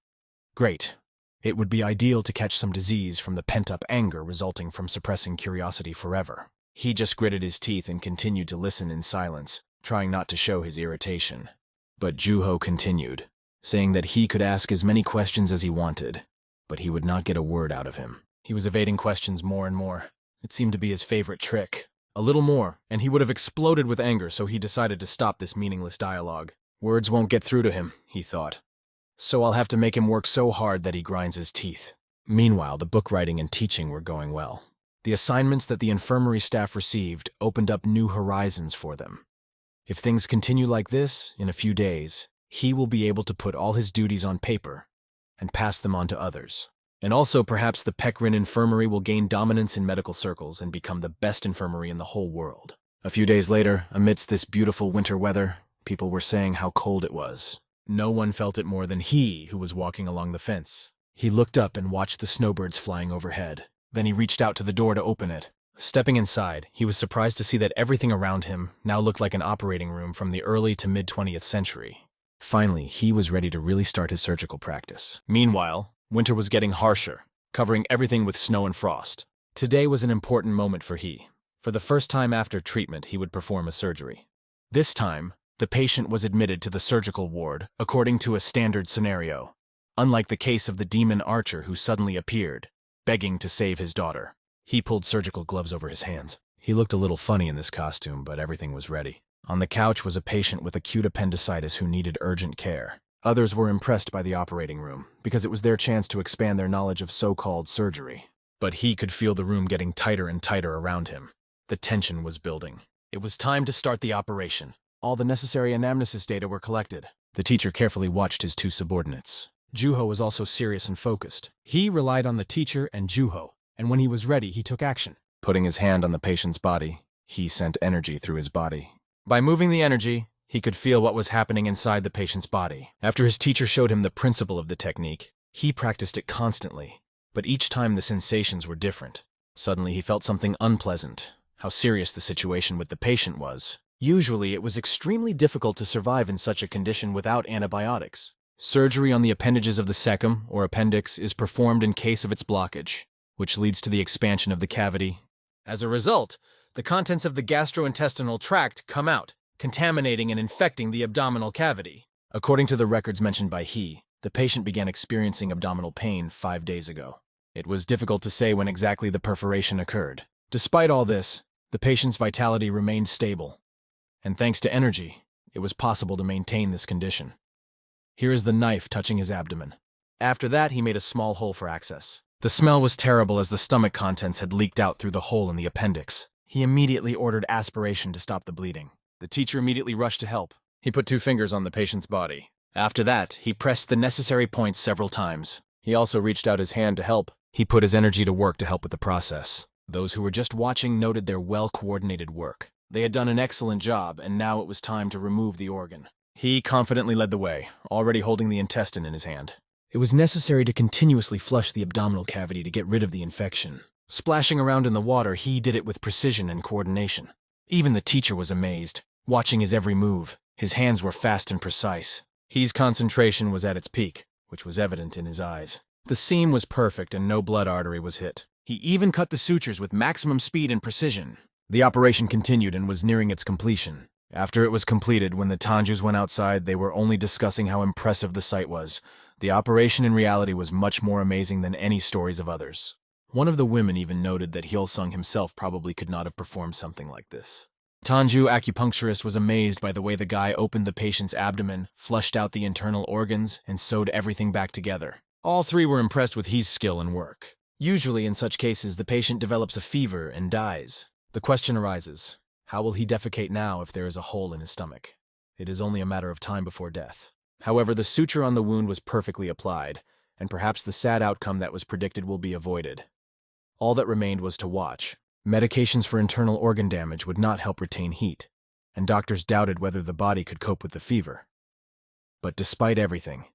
"Great. It would be ideal to catch some disease from the pent-up anger resulting from suppressing curiosity forever." He just gritted his teeth and continued to listen in silence, trying not to show his irritation. But Juho continued, saying that he could ask as many questions as he wanted, but he would not get a word out of him. He was evading questions more and more. It seemed to be his favorite trick. A little more, and he would have exploded with anger, so he decided to stop this meaningless dialogue. Words won't get through to him, he thought. So I'll have to make him work so hard that he grinds his teeth. Meanwhile, the book writing and teaching were going well. The assignments that the infirmary staff received opened up new horizons for them. If things continue like this, in a few days, he will be able to put all his duties on paper and pass them on to others. And also perhaps the Peckrin Infirmary will gain dominance in medical circles and become the best infirmary in the whole world. A few days later, amidst this beautiful winter weather, people were saying how cold it was. No one felt it more than he who was walking along the fence. He looked up and watched the snowbirds flying overhead. Then he reached out to the door to open it. Stepping inside, he was surprised to see that everything around him now looked like an operating room from the early to mid-20th century. Finally, he was ready to really start his surgical practice. Meanwhile, winter was getting harsher, covering everything with snow and frost. Today was an important moment for he. For the first time after treatment, he would perform a surgery. This time, the patient was admitted to the surgical ward according to a standard scenario, unlike the case of the demon archer who suddenly appeared, begging to save his daughter. He pulled surgical gloves over his hands. He looked a little funny in this costume, but everything was ready. On the couch was a patient with acute appendicitis who needed urgent care. Others were impressed by the operating room, because it was their chance to expand their knowledge of so-called surgery. But he could feel the room getting tighter and tighter around him. The tension was building. It was time to start the operation. All the necessary anamnesis data were collected. The teacher carefully watched his two subordinates. Juho was also serious and focused. He relied on the teacher and Juho, and when he was ready, he took action. Putting his hand on the patient's body, he sent energy through his body. By moving the energy, he could feel what was happening inside the patient's body. After his teacher showed him the principle of the technique, he practiced it constantly, but each time the sensations were different. Suddenly he felt something unpleasant, how serious the situation with the patient was. Usually it was extremely difficult to survive in such a condition without antibiotics. Surgery on the appendages of the cecum, or appendix, is performed in case of its blockage, which leads to the expansion of the cavity. As a result, the contents of the gastrointestinal tract come out, contaminating and infecting the abdominal cavity. According to the records mentioned by he, the patient began experiencing abdominal pain 5 days ago. It was difficult to say when exactly the perforation occurred. Despite all this, the patient's vitality remained stable, and thanks to energy, it was possible to maintain this condition. Here is the knife touching his abdomen. After that, he made a small hole for access. The smell was terrible as the stomach contents had leaked out through the hole in the appendix. He immediately ordered aspiration to stop the bleeding. The teacher immediately rushed to help. He put 2 fingers on the patient's body. After that, he pressed the necessary points several times. He also reached out his hand to help. He put his energy to work to help with the process. Those who were just watching noted their well-coordinated work. They had done an excellent job, and now it was time to remove the organ. He confidently led the way, already holding the intestine in his hand. It was necessary to continuously flush the abdominal cavity to get rid of the infection. Splashing around in the water, he did it with precision and coordination. Even the teacher was amazed, watching his every move. His hands were fast and precise. His concentration was at its peak, which was evident in his eyes. The seam was perfect and no blood artery was hit. He even cut the sutures with maximum speed and precision. The operation continued and was nearing its completion. After it was completed, when the Tanjus went outside, they were only discussing how impressive the sight was. The operation in reality was much more amazing than any stories of others. One of the women even noted that Hyolsung himself probably could not have performed something like this. Tanju acupuncturist was amazed by the way the guy opened the patient's abdomen, flushed out the internal organs, and sewed everything back together. All three were impressed with his skill and work. Usually in such cases, the patient develops a fever and dies. The question arises, how will he defecate now if there is a hole in his stomach? It is only a matter of time before death. However, the suture on the wound was perfectly applied, and perhaps the sad outcome that was predicted will be avoided. All that remained was to watch. Medications for internal organ damage would not help retain heat, and doctors doubted whether the body could cope with the fever. But despite everything,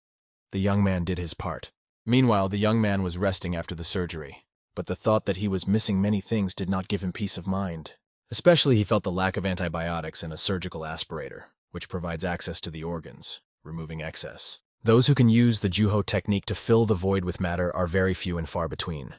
the young man did his part. Meanwhile, the young man was resting after the surgery, but the thought that he was missing many things did not give him peace of mind. Especially he felt the lack of antibiotics and a surgical aspirator, which provides access to the organs, removing excess. Those who can use the Juho technique to fill the void with matter are very few and far between.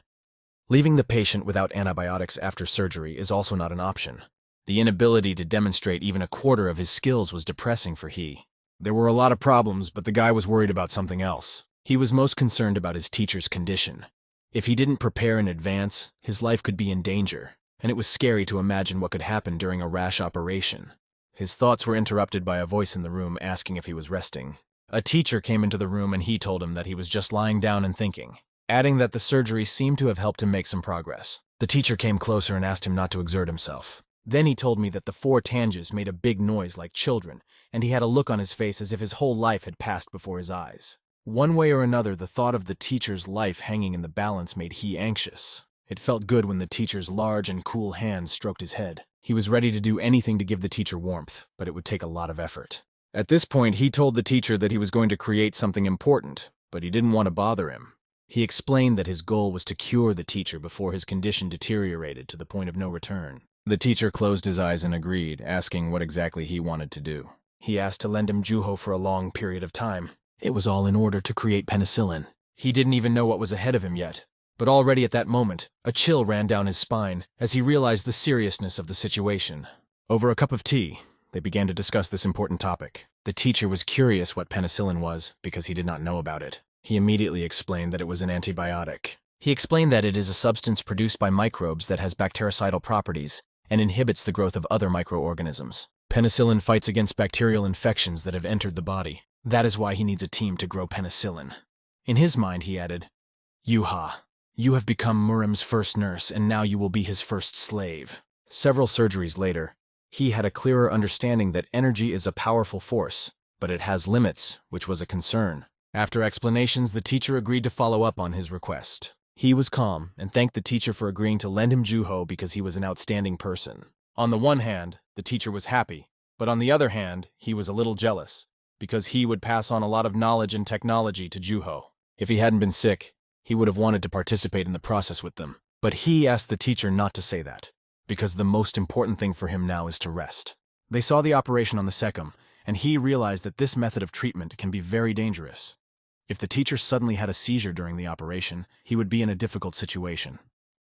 Leaving the patient without antibiotics after surgery is also not an option. The inability to demonstrate even a quarter of his skills was depressing for he. There were a lot of problems, but the guy was worried about something else. He was most concerned about his teacher's condition. If he didn't prepare in advance, his life could be in danger, and it was scary to imagine what could happen during a rash operation. His thoughts were interrupted by a voice in the room asking if he was resting. A teacher came into the room and he told him that he was just lying down and thinking, adding that the surgery seemed to have helped him make some progress. The teacher came closer and asked him not to exert himself. Then he told me that the 4 Tanjus made a big noise like children, and he had a look on his face as if his whole life had passed before his eyes. One way or another, the thought of the teacher's life hanging in the balance made he anxious. It felt good when the teacher's large and cool hands stroked his head. He was ready to do anything to give the teacher warmth, but it would take a lot of effort. At this point, he told the teacher that he was going to create something important, but he didn't want to bother him. He explained that his goal was to cure the teacher before his condition deteriorated to the point of no return. The teacher closed his eyes and agreed, asking what exactly he wanted to do. He asked to lend him Juho for a long period of time. It was all in order to create penicillin. He didn't even know what was ahead of him yet, but already at that moment, a chill ran down his spine as he realized the seriousness of the situation. Over a cup of tea, they began to discuss this important topic. The teacher was curious what penicillin was because he did not know about it. He immediately explained that it was an antibiotic. He explained that it is a substance produced by microbes that has bactericidal properties and inhibits the growth of other microorganisms. Penicillin fights against bacterial infections that have entered the body. That is why he needs a team to grow penicillin. In his mind, he added, Yuha, you have become Murim's first nurse, and now you will be his first slave. Several surgeries later, he had a clearer understanding that energy is a powerful force, but it has limits, which was a concern. After explanations, the teacher agreed to follow up on his request. He was calm and thanked the teacher for agreeing to lend him Juho because he was an outstanding person. On the one hand, the teacher was happy, but on the other hand, he was a little jealous, because he would pass on a lot of knowledge and technology to Juho. If he hadn't been sick, he would have wanted to participate in the process with them. But he asked the teacher not to say that, because the most important thing for him now is to rest. They saw the operation on the Secum, and he realized that this method of treatment can be very dangerous. If the teacher suddenly had a seizure during the operation, he would be in a difficult situation.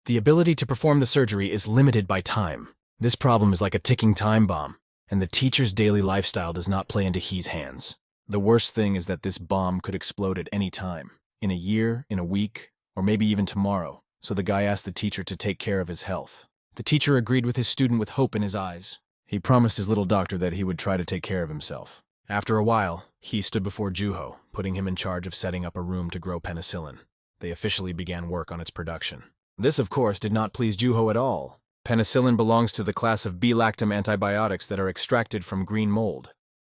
The ability to perform the surgery is limited by time. This problem is like a ticking time bomb, and the teacher's daily lifestyle does not play into his hands. The worst thing is that this bomb could explode at any time, in a year, in a week, or maybe even tomorrow, so the guy asked the teacher to take care of his health. The teacher agreed with his student with hope in his eyes. He promised his little doctor that he would try to take care of himself. After a while, he stood before Juho, putting him in charge of setting up a room to grow penicillin. They officially began work on its production. This, of course, did not please Juho at all. Penicillin belongs to the class of B-lactam antibiotics that are extracted from green mold.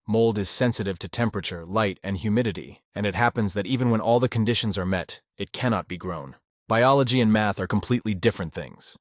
Mold is sensitive to temperature, light, and humidity, and it happens that even when all the conditions are met, it cannot be grown. Biology and math are completely different things.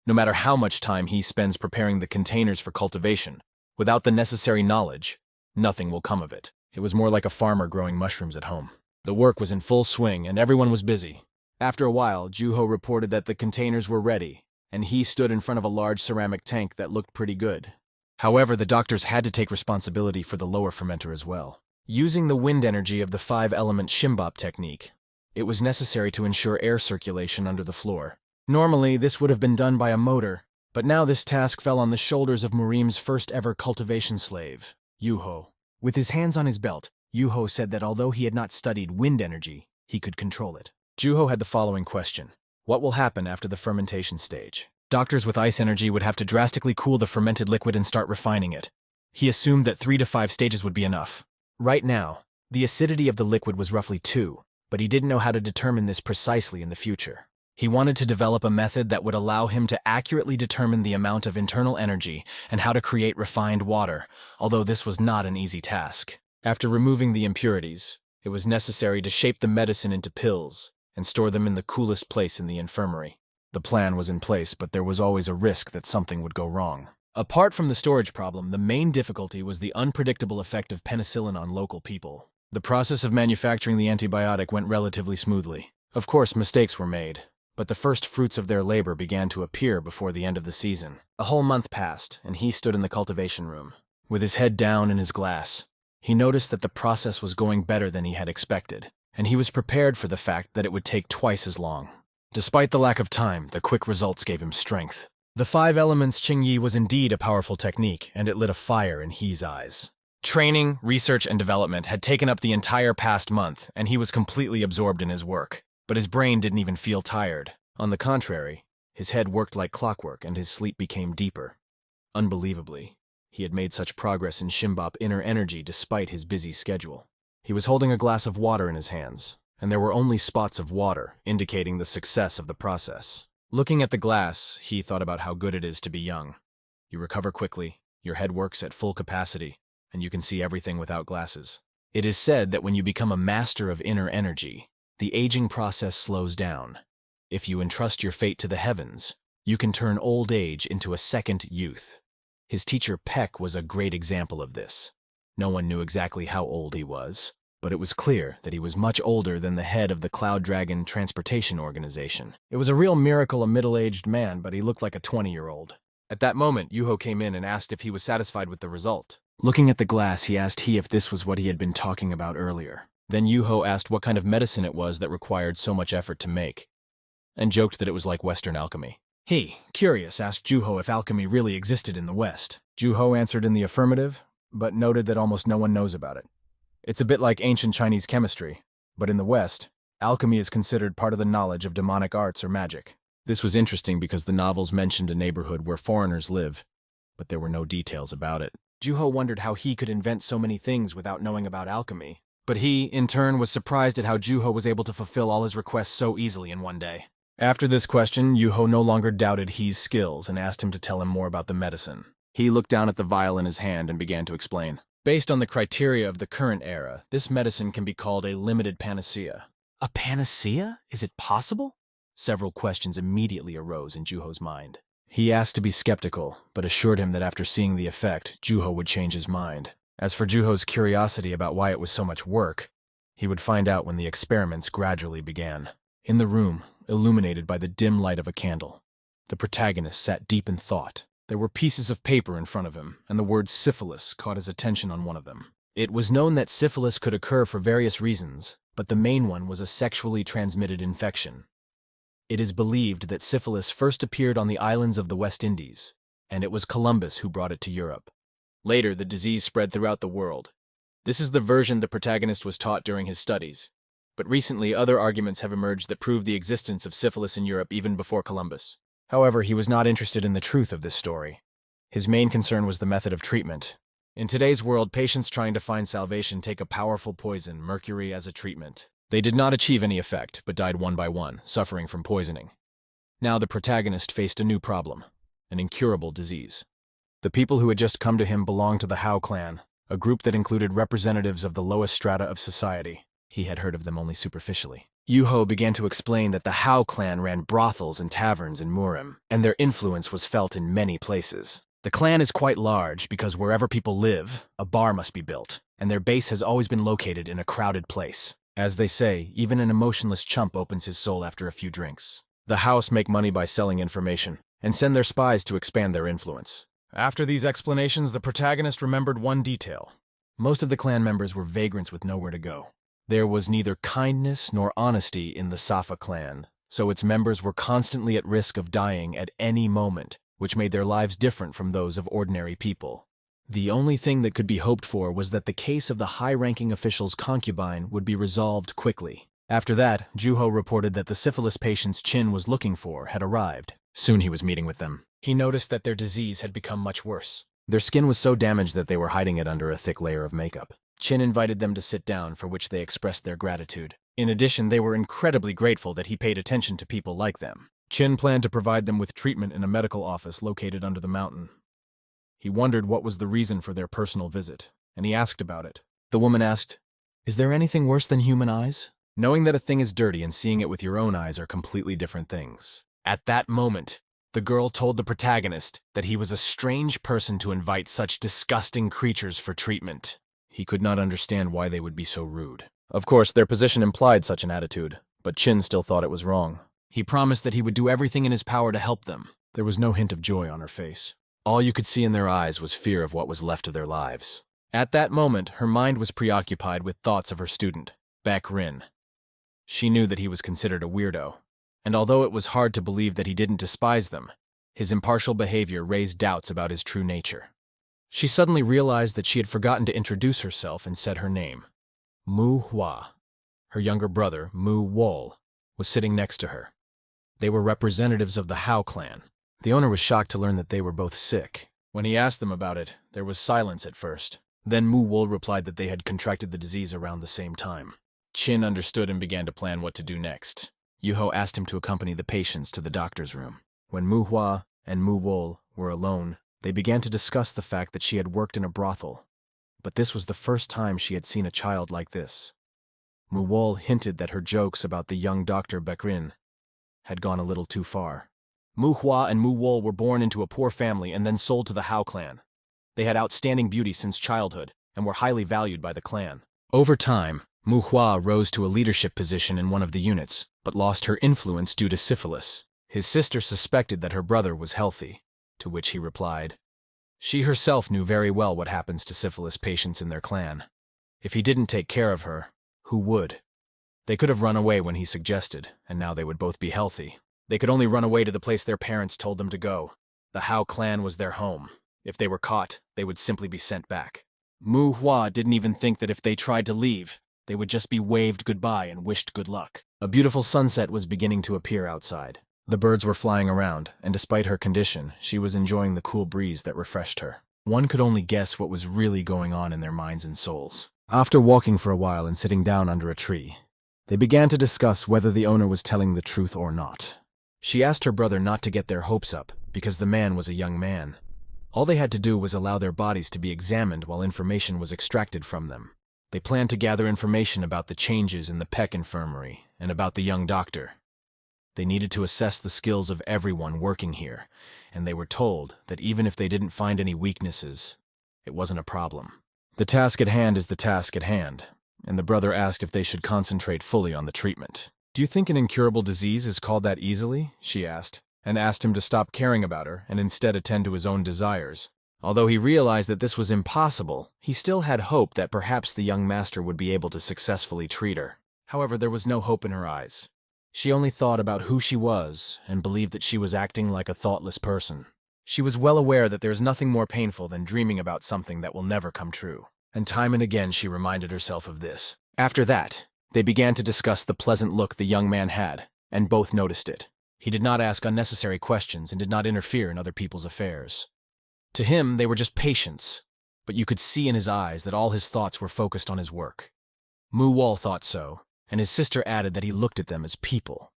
No matter how much time he spends preparing the containers for cultivation, without the necessary knowledge, nothing will come of it. It was more like a farmer growing mushrooms at home. The work was in full swing and everyone was busy. After a while, Juho reported that the containers were ready, and he stood in front of a large ceramic tank that looked pretty good. However, the doctors had to take responsibility for the lower fermenter as well. Using the wind energy of the 5-element Shimbop technique, it was necessary to ensure air circulation under the floor. Normally, this would have been done by a motor, but now this task fell on the shoulders of Murim's first-ever cultivation slave, Yuho. With his hands on his belt, Yuho said that although he had not studied wind energy, he could control it. Juho had the following question. What will happen after the fermentation stage? Doctors with ice energy would have to drastically cool the fermented liquid and start refining it. He assumed that 3 to 5 stages would be enough. Right now, the acidity of the liquid was roughly 2, but he didn't know how to determine this precisely in the future. He wanted to develop a method that would allow him to accurately determine the amount of internal energy and how to create refined water, although this was not an easy task. After removing the impurities, it was necessary to shape the medicine into pills and store them in the coolest place in the infirmary. The plan was in place, but there was always a risk that something would go wrong. Apart from the storage problem, the main difficulty was the unpredictable effect of penicillin on local people. The process of manufacturing the antibiotic went relatively smoothly. Of course, mistakes were made, but the first fruits of their labor began to appear before the end of the season. A whole month passed, and he stood in the cultivation room. With his head down in his glass, he noticed that the process was going better than he had expected, and he was prepared for the fact that it would take twice as long. Despite the lack of time, the quick results gave him strength. The 5 elements Qingyi was indeed a powerful technique, and it lit a fire in He's eyes. Training, research, and development had taken up the entire past month, and he was completely absorbed in his work. But his brain didn't even feel tired. On the contrary, his head worked like clockwork and his sleep became deeper. Unbelievably, he had made such progress in Shimbop inner energy despite his busy schedule. He was holding a glass of water in his hands, and there were only spots of water, indicating the success of the process. Looking at the glass, he thought about how good it is to be young. You recover quickly, your head works at full capacity, and you can see everything without glasses. It is said that when you become a master of inner energy, the aging process slows down. If you entrust your fate to the heavens, you can turn old age into a second youth. His teacher Peck was a great example of this. No one knew exactly how old he was, but it was clear that he was much older than the head of the Cloud Dragon Transportation Organization. It was a real miracle a middle-aged man, but he looked like a 20-year-old. At that moment, Yuho came in and asked if he was satisfied with the result. Looking at the glass, he asked if this was what he had been talking about earlier. Then Yuho asked what kind of medicine it was that required so much effort to make, and joked that it was like Western alchemy. He, curious, asked Juho if alchemy really existed in the West. Juho answered in the affirmative, but noted that almost no one knows about it. It's a bit like ancient Chinese chemistry, but in the West, alchemy is considered part of the knowledge of demonic arts or magic. This was interesting because the novels mentioned a neighborhood where foreigners live, but there were no details about it. Juho wondered how he could invent so many things without knowing about alchemy, but he, in turn, was surprised at how Juho was able to fulfill all his requests so easily in one day. After this question, Yuho no longer doubted He's skills and asked him to tell him more about the medicine. He looked down at the vial in his hand and began to explain. Based on the criteria of the current era, this medicine can be called a limited panacea. A panacea? Is it possible? Several questions immediately arose in Juho's mind. He asked to be skeptical, but assured him that after seeing the effect, Juho would change his mind. As for Juho's curiosity about why it was so much work, he would find out when the experiments gradually began. In the room, illuminated by the dim light of a candle, the protagonist sat deep in thought. There were pieces of paper in front of him, and the word syphilis caught his attention on one of them. It was known that syphilis could occur for various reasons, but the main one was a sexually transmitted infection. It is believed that syphilis first appeared on the islands of the West Indies, and it was Columbus who brought it to Europe. Later, the disease spread throughout the world. This is the version the protagonist was taught during his studies. But recently, other arguments have emerged that prove the existence of syphilis in Europe even before Columbus. However, he was not interested in the truth of this story. His main concern was the method of treatment. In today's world, patients trying to find salvation take a powerful poison, mercury, as a treatment. They did not achieve any effect, but died one by one, suffering from poisoning. Now the protagonist faced a new problem, an incurable disease. The people who had just come to him belonged to the Hao clan, a group that included representatives of the lowest strata of society. He had heard of them only superficially. Yuho began to explain that the Hao clan ran brothels and taverns in Murim, and their influence was felt in many places. The clan is quite large because wherever people live, a bar must be built, and their base has always been located in a crowded place. As they say, even an emotionless chump opens his soul after a few drinks. The House make money by selling information, and send their spies to expand their influence. After these explanations, the protagonist remembered one detail. Most of the clan members were vagrants with nowhere to go. There was neither kindness nor honesty in the Safa clan, so its members were constantly at risk of dying at any moment, which made their lives different from those of ordinary people. The only thing that could be hoped for was that the case of the high-ranking official's concubine would be resolved quickly. After that, Juho reported that the syphilis patients Chin was looking for had arrived. Soon he was meeting with them. He noticed that their disease had become much worse. Their skin was so damaged that they were hiding it under a thick layer of makeup. Chin invited them to sit down, for which they expressed their gratitude. In addition, they were incredibly grateful that he paid attention to people like them. Chin planned to provide them with treatment in a medical office located under the mountain. He wondered what was the reason for their personal visit, and he asked about it. The woman asked, "Is there anything worse than human eyes?" Knowing that a thing is dirty and seeing it with your own eyes are completely different things. At that moment, the girl told the protagonist that he was a strange person to invite such disgusting creatures for treatment. He could not understand why they would be so rude. Of course, their position implied such an attitude, but Chin still thought it was wrong. He promised that he would do everything in his power to help them. There was no hint of joy on her face. All you could see in their eyes was fear of what was left of their lives. At that moment, her mind was preoccupied with thoughts of her student, Baek Rin. She knew that he was considered a weirdo, and although it was hard to believe that he didn't despise them, his impartial behavior raised doubts about his true nature. She suddenly realized that she had forgotten to introduce herself and said her name. Manhwa. Her younger brother, Mu Wol, was sitting next to her. They were representatives of the Hao clan. The owner was shocked to learn that they were both sick. When he asked them about it, there was silence at first. Then Mu Wol replied that they had contracted the disease around the same time. Chin understood and began to plan what to do next. Yuho asked him to accompany the patients to the doctor's room. When Manhwa and Mu Wol were alone, they began to discuss the fact that she had worked in a brothel. But this was the first time she had seen a child like this. Mu Wol hinted that her jokes about the young Dr. Baek Rin had gone a little too far. Manhwa and Mu Wol were born into a poor family and then sold to the Hao clan. They had outstanding beauty since childhood and were highly valued by the clan. Over time, Manhwa rose to a leadership position in one of the units, but lost her influence due to syphilis. His sister suspected that her brother was healthy, to which he replied, she herself knew very well what happens to syphilis patients in their clan. If he didn't take care of her, who would? They could have run away when he suggested, and now they would both be healthy. They could only run away to the place their parents told them to go. The Hao clan was their home. If they were caught, they would simply be sent back. Manhwa didn't even think that if they tried to leave, they would just be waved goodbye and wished good luck. A beautiful sunset was beginning to appear outside. The birds were flying around, and despite her condition, she was enjoying the cool breeze that refreshed her. One could only guess what was really going on in their minds and souls. After walking for a while and sitting down under a tree, they began to discuss whether the owner was telling the truth or not. She asked her brother not to get their hopes up, because the man was a young man. All they had to do was allow their bodies to be examined while information was extracted from them. They planned to gather information about the changes in the Peck Infirmary and about the young doctor. They needed to assess the skills of everyone working here, and they were told that even if they didn't find any weaknesses, it wasn't a problem. The task at hand is the task at hand, and the brother asked if they should concentrate fully on the treatment. "Do you think an incurable disease is called that easily?" she asked him to stop caring about her and instead attend to his own desires. Although he realized that this was impossible, he still had hope that perhaps the young master would be able to successfully treat her. However, there was no hope in her eyes. She only thought about who she was and believed that she was acting like a thoughtless person. She was well aware that there is nothing more painful than dreaming about something that will never come true. And time and again she reminded herself of this. After that, they began to discuss the pleasant look the young man had, and both noticed it. He did not ask unnecessary questions and did not interfere in other people's affairs. To him, they were just patients, but you could see in his eyes that all his thoughts were focused on his work. Mu Wol thought so, and his sister added that he looked at them as people,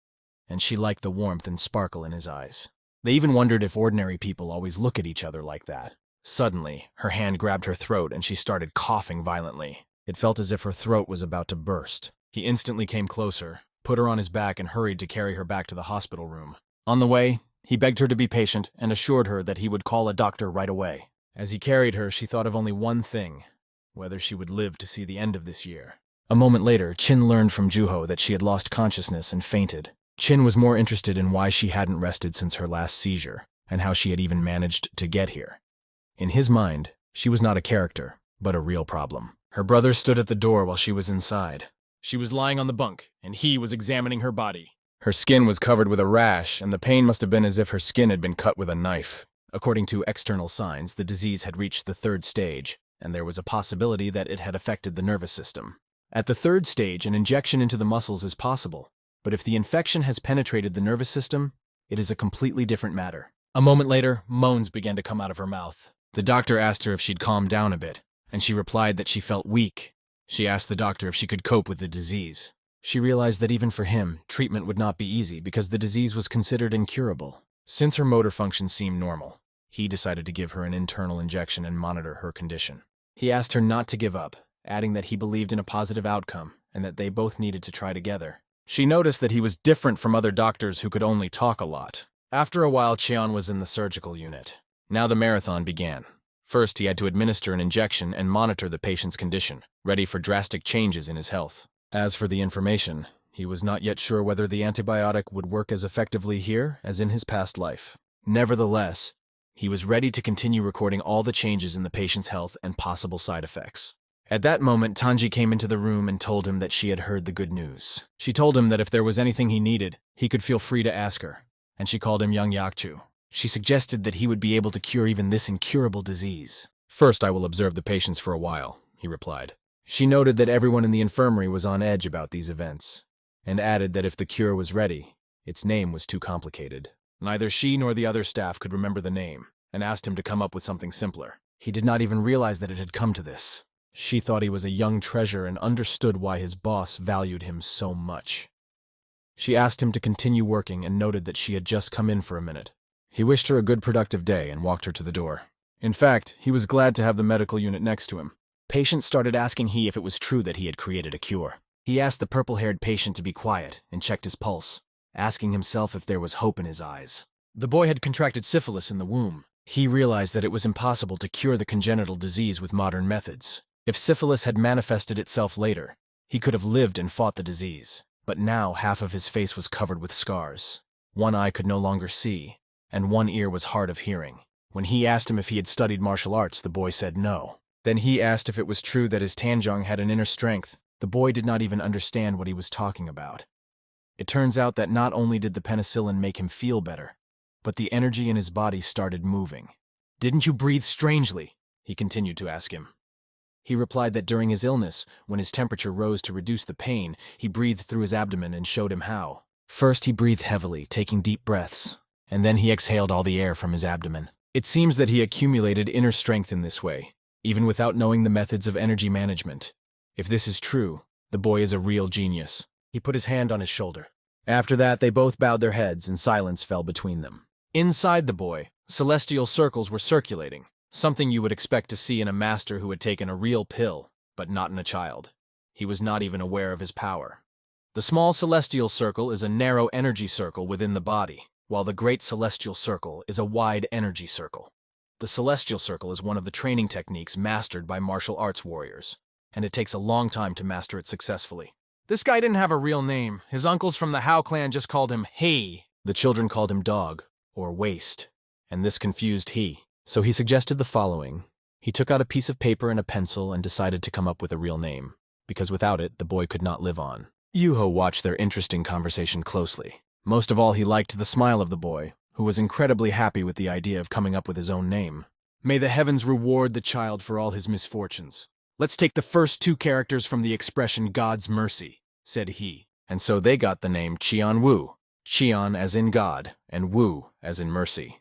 and she liked the warmth and sparkle in his eyes. They even wondered if ordinary people always look at each other like that. Suddenly, her hand grabbed her throat and she started coughing violently. It felt as if her throat was about to burst. He instantly came closer, put her on his back and hurried to carry her back to the hospital room. On the way, he begged her to be patient and assured her that he would call a doctor right away. As he carried her, she thought of only one thing: whether she would live to see the end of this year. A moment later, Chin learned from Juho that she had lost consciousness and fainted. Chin was more interested in why she hadn't rested since her last seizure, and how she had even managed to get here. In his mind, she was not a character, but a real problem. Her brother stood at the door while she was inside. She was lying on the bunk, and he was examining her body. Her skin was covered with a rash, and the pain must have been as if her skin had been cut with a knife. According to external signs, the disease had reached the 3rd stage, and there was a possibility that it had affected the nervous system. At the 3rd stage, an injection into the muscles is possible, but if the infection has penetrated the nervous system, it is a completely different matter. A moment later, moans began to come out of her mouth. The doctor asked her if she'd calm down a bit, and she replied that she felt weak. She asked the doctor if she could cope with the disease. She realized that even for him, treatment would not be easy because the disease was considered incurable. Since her motor functions seemed normal, he decided to give her an internal injection and monitor her condition. He asked her not to give up, adding that he believed in a positive outcome and that they both needed to try together. She noticed that he was different from other doctors who could only talk a lot. After a while, Cheon was in the surgical unit. Now the marathon began. First, he had to administer an injection and monitor the patient's condition, ready for drastic changes in his health. As for the information, he was not yet sure whether the antibiotic would work as effectively here as in his past life. Nevertheless, he was ready to continue recording all the changes in the patient's health and possible side effects. At that moment, Tanji came into the room and told him that she had heard the good news. She told him that if there was anything he needed, he could feel free to ask her, and she called him Young Yakchu. She suggested that he would be able to cure even this incurable disease. "First, I will observe the patients for a while," he replied. She noted that everyone in the infirmary was on edge about these events, and added that if the cure was ready, its name was too complicated. Neither she nor the other staff could remember the name, and asked him to come up with something simpler. He did not even realize that it had come to this. She thought he was a young treasure and understood why his boss valued him so much. She asked him to continue working and noted that she had just come in for a minute. He wished her a good productive day and walked her to the door. In fact, he was glad to have the medical unit next to him. Patients started asking he if it was true that he had created a cure. He asked the purple-haired patient to be quiet and checked his pulse, asking himself if there was hope in his eyes. The boy had contracted syphilis in the womb. He realized that it was impossible to cure the congenital disease with modern methods. If syphilis had manifested itself later, he could have lived and fought the disease. But now half of his face was covered with scars. One eye could no longer see, and one ear was hard of hearing. When he asked him if he had studied martial arts, the boy said no. Then he asked if it was true that his Tanjong had an inner strength. The boy did not even understand what he was talking about. It turns out that not only did the penicillin make him feel better, but the energy in his body started moving. "Didn't you breathe strangely?" he continued to ask him. He replied that during his illness, when his temperature rose to reduce the pain, he breathed through his abdomen and showed him how. First he breathed heavily, taking deep breaths, and then he exhaled all the air from his abdomen. It seems that he accumulated inner strength in this way, even without knowing the methods of energy management. If this is true, the boy is a real genius. He put his hand on his shoulder. After that, they both bowed their heads and silence fell between them. Inside the boy, celestial circles were circulating, something you would expect to see in a master who had taken a real pill, but not in a child. He was not even aware of his power. The small celestial circle is a narrow energy circle within the body, while the great celestial circle is a wide energy circle. The celestial circle is one of the training techniques mastered by martial arts warriors, and it takes a long time to master it successfully. This guy didn't have a real name. His uncles from the Hao clan just called him Hey. The children called him Dog, or Waste, and this confused He. So he suggested the following. He took out a piece of paper and a pencil and decided to come up with a real name, because without it, the boy could not live on. Yuho watched their interesting conversation closely. Most of all, he liked the smile of the boy, who was incredibly happy with the idea of coming up with his own name. May the heavens reward the child for all his misfortunes. Let's take the first two characters from the expression God's mercy, said he. And so they got the name Qian Wu, Qian as in God, and Wu as in mercy.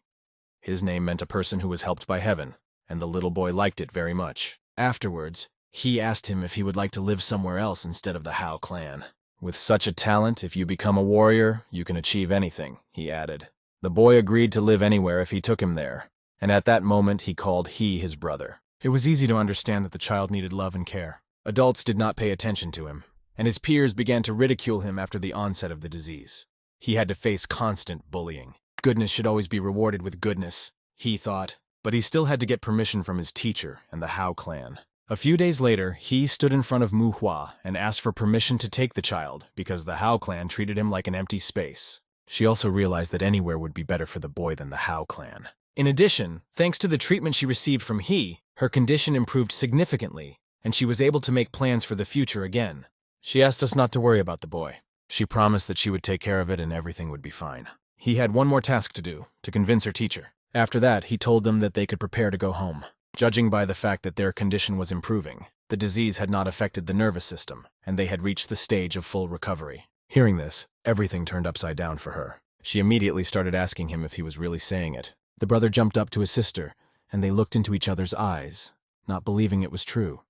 His name meant a person who was helped by heaven, and the little boy liked it very much. Afterwards, he asked him if he would like to live somewhere else instead of the Hao clan. With such a talent, if you become a warrior, you can achieve anything, he added. The boy agreed to live anywhere if he took him there, and at that moment he called He his brother. It was easy to understand that the child needed love and care. Adults did not pay attention to him. and his peers began to ridicule him after the onset of the disease. He had to face constant bullying. Goodness should always be rewarded with goodness, he thought, but he still had to get permission from his teacher and the Hao clan. A few days later, he stood in front of Manhwa and asked for permission to take the child because the Hao clan treated him like an empty space. She also realized that anywhere would be better for the boy than the Hao clan. In addition, thanks to the treatment she received from he, her condition improved significantly, and she was able to make plans for the future again. She asked us not to worry about the boy. She promised that she would take care of it and everything would be fine. He had one more task to do, to convince her teacher. After that, he told them that they could prepare to go home. Judging by the fact that their condition was improving, the disease had not affected the nervous system, and they had reached the stage of full recovery. Hearing this, everything turned upside down for her. She immediately started asking him if he was really saying it. The brother jumped up to his sister, and they looked into each other's eyes, not believing it was true.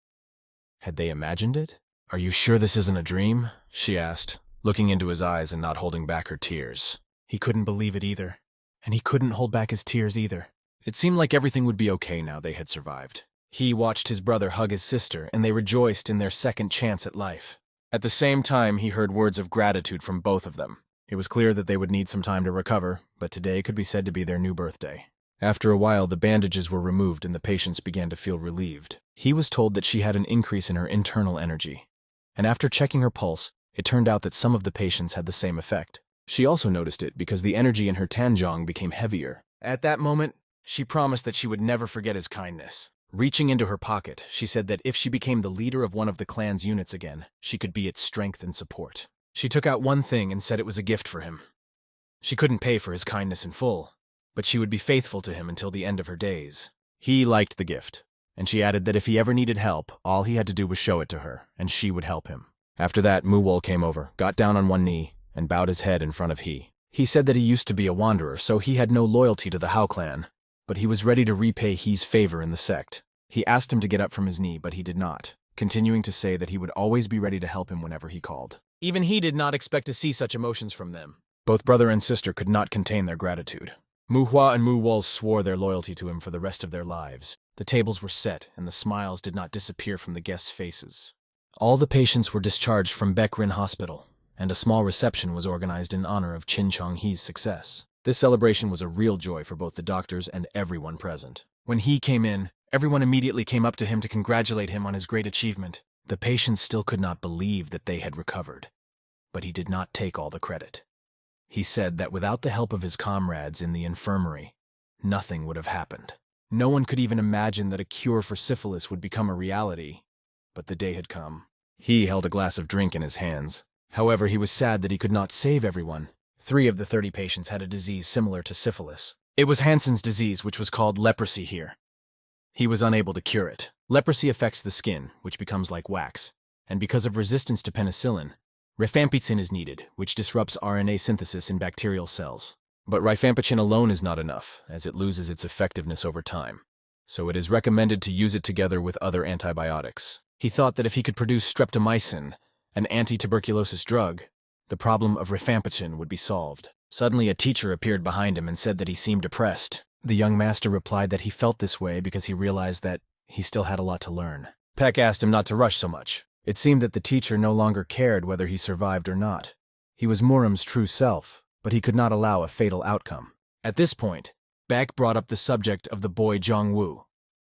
Had they imagined it? "Are you sure this isn't a dream?" she asked, looking into his eyes and not holding back her tears. He couldn't believe it either, and he couldn't hold back his tears either. It seemed like everything would be okay now they had survived. He watched his brother hug his sister, and they rejoiced in their second chance at life. At the same time, he heard words of gratitude from both of them. It was clear that they would need some time to recover, but today could be said to be their new birthday. After a while, the bandages were removed and the patients began to feel relieved. He was told that she had an increase in her internal energy, and after checking her pulse, it turned out that some of the patients had the same effect. She also noticed it because the energy in her tanjong became heavier. At that moment, she promised that she would never forget his kindness. Reaching into her pocket, she said that if she became the leader of one of the clan's units again, she could be its strength and support. She took out one thing and said it was a gift for him. She couldn't pay for his kindness in full, but she would be faithful to him until the end of her days. He liked the gift, and she added that if he ever needed help, all he had to do was show it to her, and she would help him. After that, Muwol came over, got down on one knee, and bowed his head in front of he. He said that he used to be a wanderer, so he had no loyalty to the Hao clan, but he was ready to repay he's favor in the sect. He asked him to get up from his knee, but he did not, continuing to say that he would always be ready to help him whenever he called. Even he did not expect to see such emotions from them. Both brother and sister could not contain their gratitude. Manhwa and Muwol swore their loyalty to him for the rest of their lives. The tables were set, and the smiles did not disappear from the guests' faces. All the patients were discharged from Baekrin Hospital, and a small reception was organized in honor of Chin Chong-hee's success. This celebration was a real joy for both the doctors and everyone present. When he came in, everyone immediately came up to him to congratulate him on his great achievement. The patients still could not believe that they had recovered, but he did not take all the credit. He said that without the help of his comrades in the infirmary, nothing would have happened. No one could even imagine that a cure for syphilis would become a reality, but the day had come. He held a glass of drink in his hands. However, he was sad that he could not save everyone. 3 of the 30 patients had a disease similar to syphilis. It was Hansen's disease, which was called leprosy here. He was unable to cure it. Leprosy affects the skin, which becomes like wax, and because of resistance to penicillin, rifampicin is needed, which disrupts RNA synthesis in bacterial cells. But rifampicin alone is not enough, as it loses its effectiveness over time, so it is recommended to use it together with other antibiotics. He thought that if he could produce streptomycin, an anti-tuberculosis drug, the problem of rifampicin would be solved. Suddenly a teacher appeared behind him and said that he seemed depressed. The young master replied that he felt this way because he realized that he still had a lot to learn. Peck asked him not to rush so much. It seemed that the teacher no longer cared whether he survived or not. He was Muram's true self, but he could not allow a fatal outcome. At this point, Beck brought up the subject of the boy Zhongwu.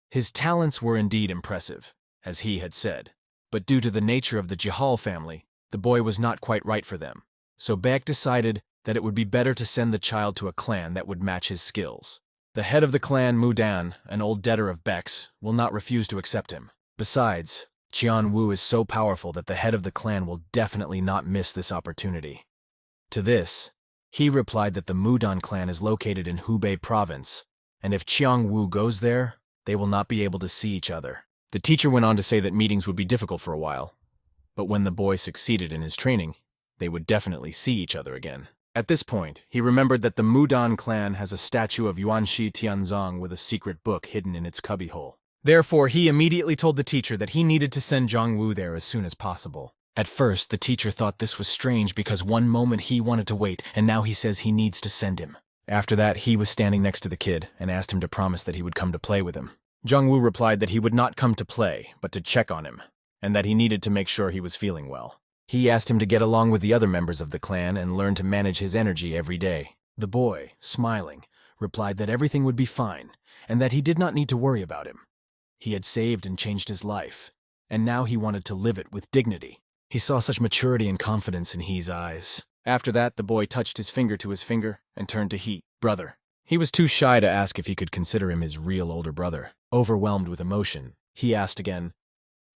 His talents were indeed impressive, as he had said, but due to the nature of the Jahal family, the boy was not quite right for them. So Beck decided that it would be better to send the child to a clan that would match his skills. The head of the clan, Mudan, an old debtor of Beck's, will not refuse to accept him. Besides, Qian Wu is so powerful that the head of the clan will definitely not miss this opportunity. To this, he replied that the Mudan clan is located in Hubei province, and if Qiang Wu goes there, they will not be able to see each other. The teacher went on to say that meetings would be difficult for a while, but when the boy succeeded in his training, they would definitely see each other again. At this point, he remembered that the Mudan clan has a statue of Yuanshi Tianzong with a secret book hidden in its cubbyhole. Therefore, he immediately told the teacher that he needed to send Zhang Wu there as soon as possible. At first, the teacher thought this was strange because one moment he wanted to wait, and now he says he needs to send him. After that, he was standing next to the kid and asked him to promise that he would come to play with him. Zhang Wu replied that he would not come to play, but to check on him, and that he needed to make sure he was feeling well. He asked him to get along with the other members of the clan and learn to manage his energy every day. The boy, smiling, replied that everything would be fine and that he did not need to worry about him. He had saved and changed his life, and now he wanted to live it with dignity. He saw such maturity and confidence in He's eyes. After that, the boy touched his finger to his finger and turned to He, brother. He was too shy to ask if he could consider him his real older brother. Overwhelmed with emotion, he asked again,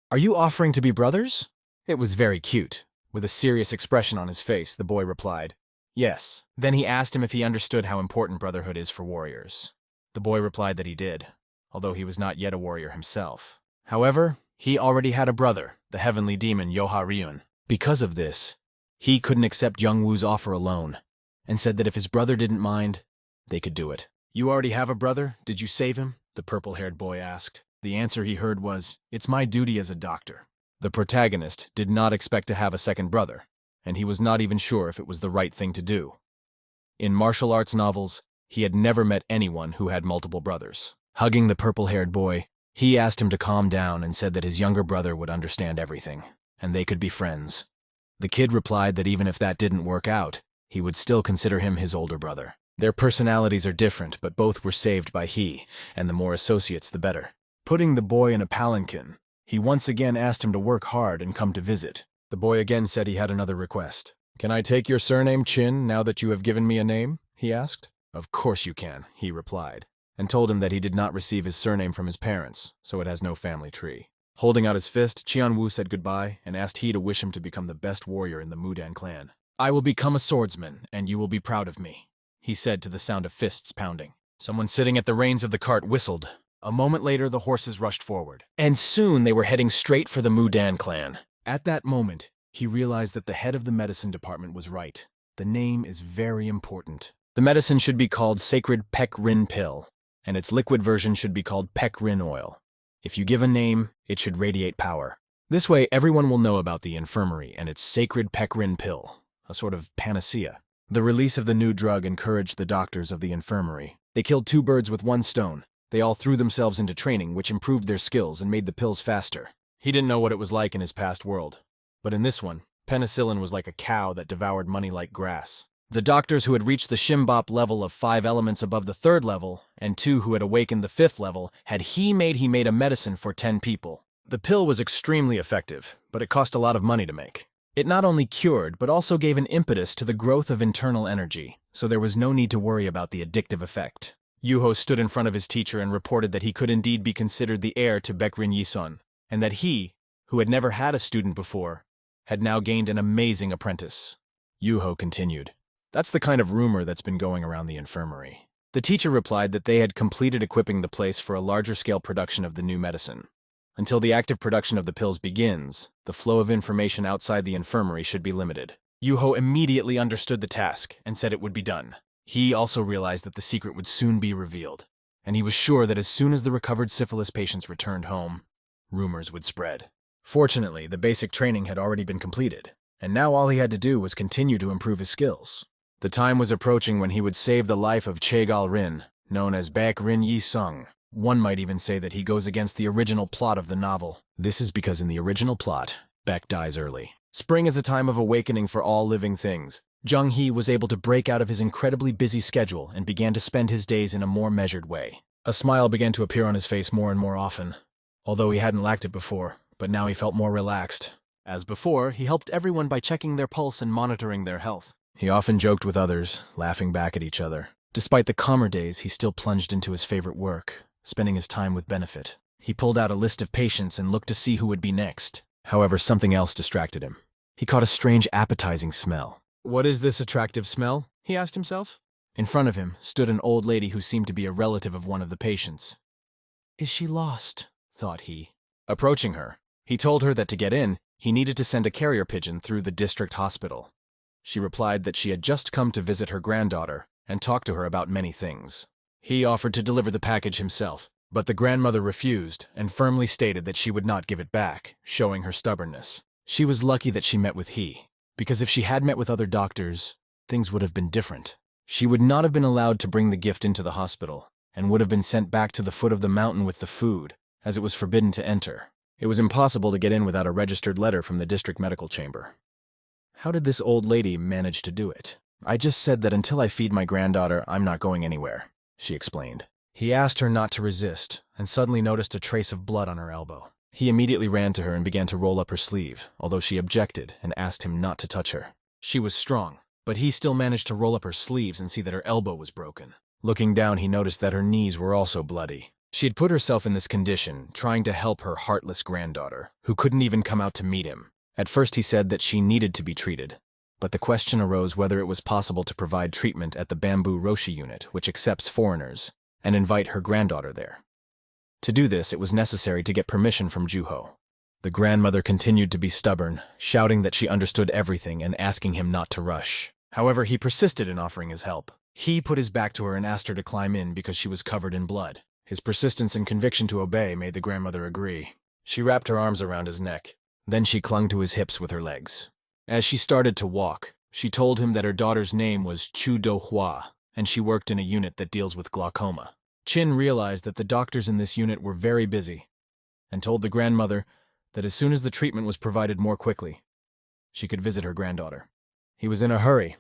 "Are you offering to be brothers?" It was very cute. With a serious expression on his face, the boy replied, "Yes." Then he asked him if he understood how important brotherhood is for warriors. The boy replied that he did, although he was not yet a warrior himself. However, he already had a brother, the heavenly demon Yoha-ryun. Because of this, he couldn't accept Jungwoo's offer alone, and said that if his brother didn't mind, they could do it. "You already have a brother? Did you save him?" the purple-haired boy asked. The answer he heard was, "It's my duty as a doctor." The protagonist did not expect to have a second brother, and he was not even sure if it was the right thing to do. In martial arts novels, he had never met anyone who had multiple brothers. Hugging the purple-haired boy, he asked him to calm down and said that his younger brother would understand everything, and they could be friends. The kid replied that even if that didn't work out, he would still consider him his older brother. Their personalities are different, but both were saved by He, and the more associates the better. Putting the boy in a palanquin, he once again asked him to work hard and come to visit. The boy again said he had another request. "Can I take your surname Chin now that you have given me a name?" he asked. "Of course you can," he replied, and told him that he did not receive his surname from his parents, so it has no family tree. Holding out his fist, Cheon-woo said goodbye and asked He to wish him to become the best warrior in the Mudan clan. "I will become a swordsman, and you will be proud of me," he said to the sound of fists pounding. Someone sitting at the reins of the cart whistled. A moment later, the horses rushed forward, and soon they were heading straight for the Mudan clan. At that moment, he realized that the head of the medicine department was right. The name is very important. The medicine should be called Sacred Pek Rin Pill, and its liquid version should be called Pek Rin Oil. If you give a name, it should radiate power. This way, everyone will know about the infirmary and its Sacred Pek Rin Pill, a sort of panacea. The release of the new drug encouraged the doctors of the infirmary. They killed 2 birds with 1 stone. They all threw themselves into training, which improved their skills and made the pills faster. He didn't know what it was like in his past world, but in this one, penicillin was like a cow that devoured money like grass. The doctors who had reached the Shimbop level of 5 elements above the 3rd level, and 2 who had awakened the 5th level, he made a medicine for 10 people. The pill was extremely effective, but it cost a lot of money to make. It not only cured, but also gave an impetus to the growth of internal energy, so there was no need to worry about the addictive effect. Yuho stood in front of his teacher and reported that he could indeed be considered the heir to Baekrin Yisun, and that he, who had never had a student before, had now gained an amazing apprentice. Yuho continued, "That's the kind of rumor that's been going around the infirmary." The teacher replied that they had completed equipping the place for a larger-scale production of the new medicine. Until the active production of the pills begins, the flow of information outside the infirmary should be limited. Yuho immediately understood the task and said it would be done. He also realized that the secret would soon be revealed, and he was sure that as soon as the recovered syphilis patients returned home, rumors would spread. Fortunately, the basic training had already been completed, and now all he had to do was continue to improve his skills. The time was approaching when he would save the life of Chegal Rin, known as Baek Rin Yi Sung. One might even say that he goes against the original plot of the novel. This is because in the original plot, Baek dies early. Spring is a time of awakening for all living things. Jung-hee was able to break out of his incredibly busy schedule and began to spend his days in a more measured way. A smile began to appear on his face more and more often, although he hadn't lacked it before, but now he felt more relaxed. As before, he helped everyone by checking their pulse and monitoring their health. He often joked with others, laughing back at each other. Despite the calmer days, he still plunged into his favorite work, spending his time with benefit. He pulled out a list of patients and looked to see who would be next. However, something else distracted him. He caught a strange, appetizing smell. "What is this attractive smell?" he asked himself. In front of him stood an old lady who seemed to be a relative of one of the patients. "Is she lost?" thought he. Approaching her, he told her that to get in, he needed to send a carrier pigeon through the district hospital. She replied that she had just come to visit her granddaughter and talk to her about many things. He offered to deliver the package himself, but the grandmother refused and firmly stated that she would not give it back, showing her stubbornness. She was lucky that she met with he, because if she had met with other doctors, things would have been different. She would not have been allowed to bring the gift into the hospital, and would have been sent back to the foot of the mountain with the food, as it was forbidden to enter. It was impossible to get in without a registered letter from the district medical chamber. How did this old lady manage to do it? I just said that until I feed my granddaughter, I'm not going anywhere, she explained. He asked her not to resist, and suddenly noticed a trace of blood on her elbow. He immediately ran to her and began to roll up her sleeve, although she objected and asked him not to touch her. She was strong, but he still managed to roll up her sleeves and see that her elbow was broken. Looking down, he noticed that her knees were also bloody. She had put herself in this condition, trying to help her heartless granddaughter, who couldn't even come out to meet him. At first he said that she needed to be treated, but the question arose whether it was possible to provide treatment at the Bamboo Roshi unit, which accepts foreigners, and invite her granddaughter there. To do this, it was necessary to get permission from Juho. The grandmother continued to be stubborn, shouting that she understood everything and asking him not to rush. However, he persisted in offering his help. He put his back to her and asked her to climb in because she was covered in blood. His persistence and conviction to obey made the grandmother agree. She wrapped her arms around his neck. Then she clung to his hips with her legs. As she started to walk, she told him that her daughter's name was Chu Do-hwa, and she worked in a unit that deals with glaucoma. Chin realized that the doctors in this unit were very busy, and told the grandmother that as soon as the treatment was provided more quickly, she could visit her granddaughter. He was in a hurry,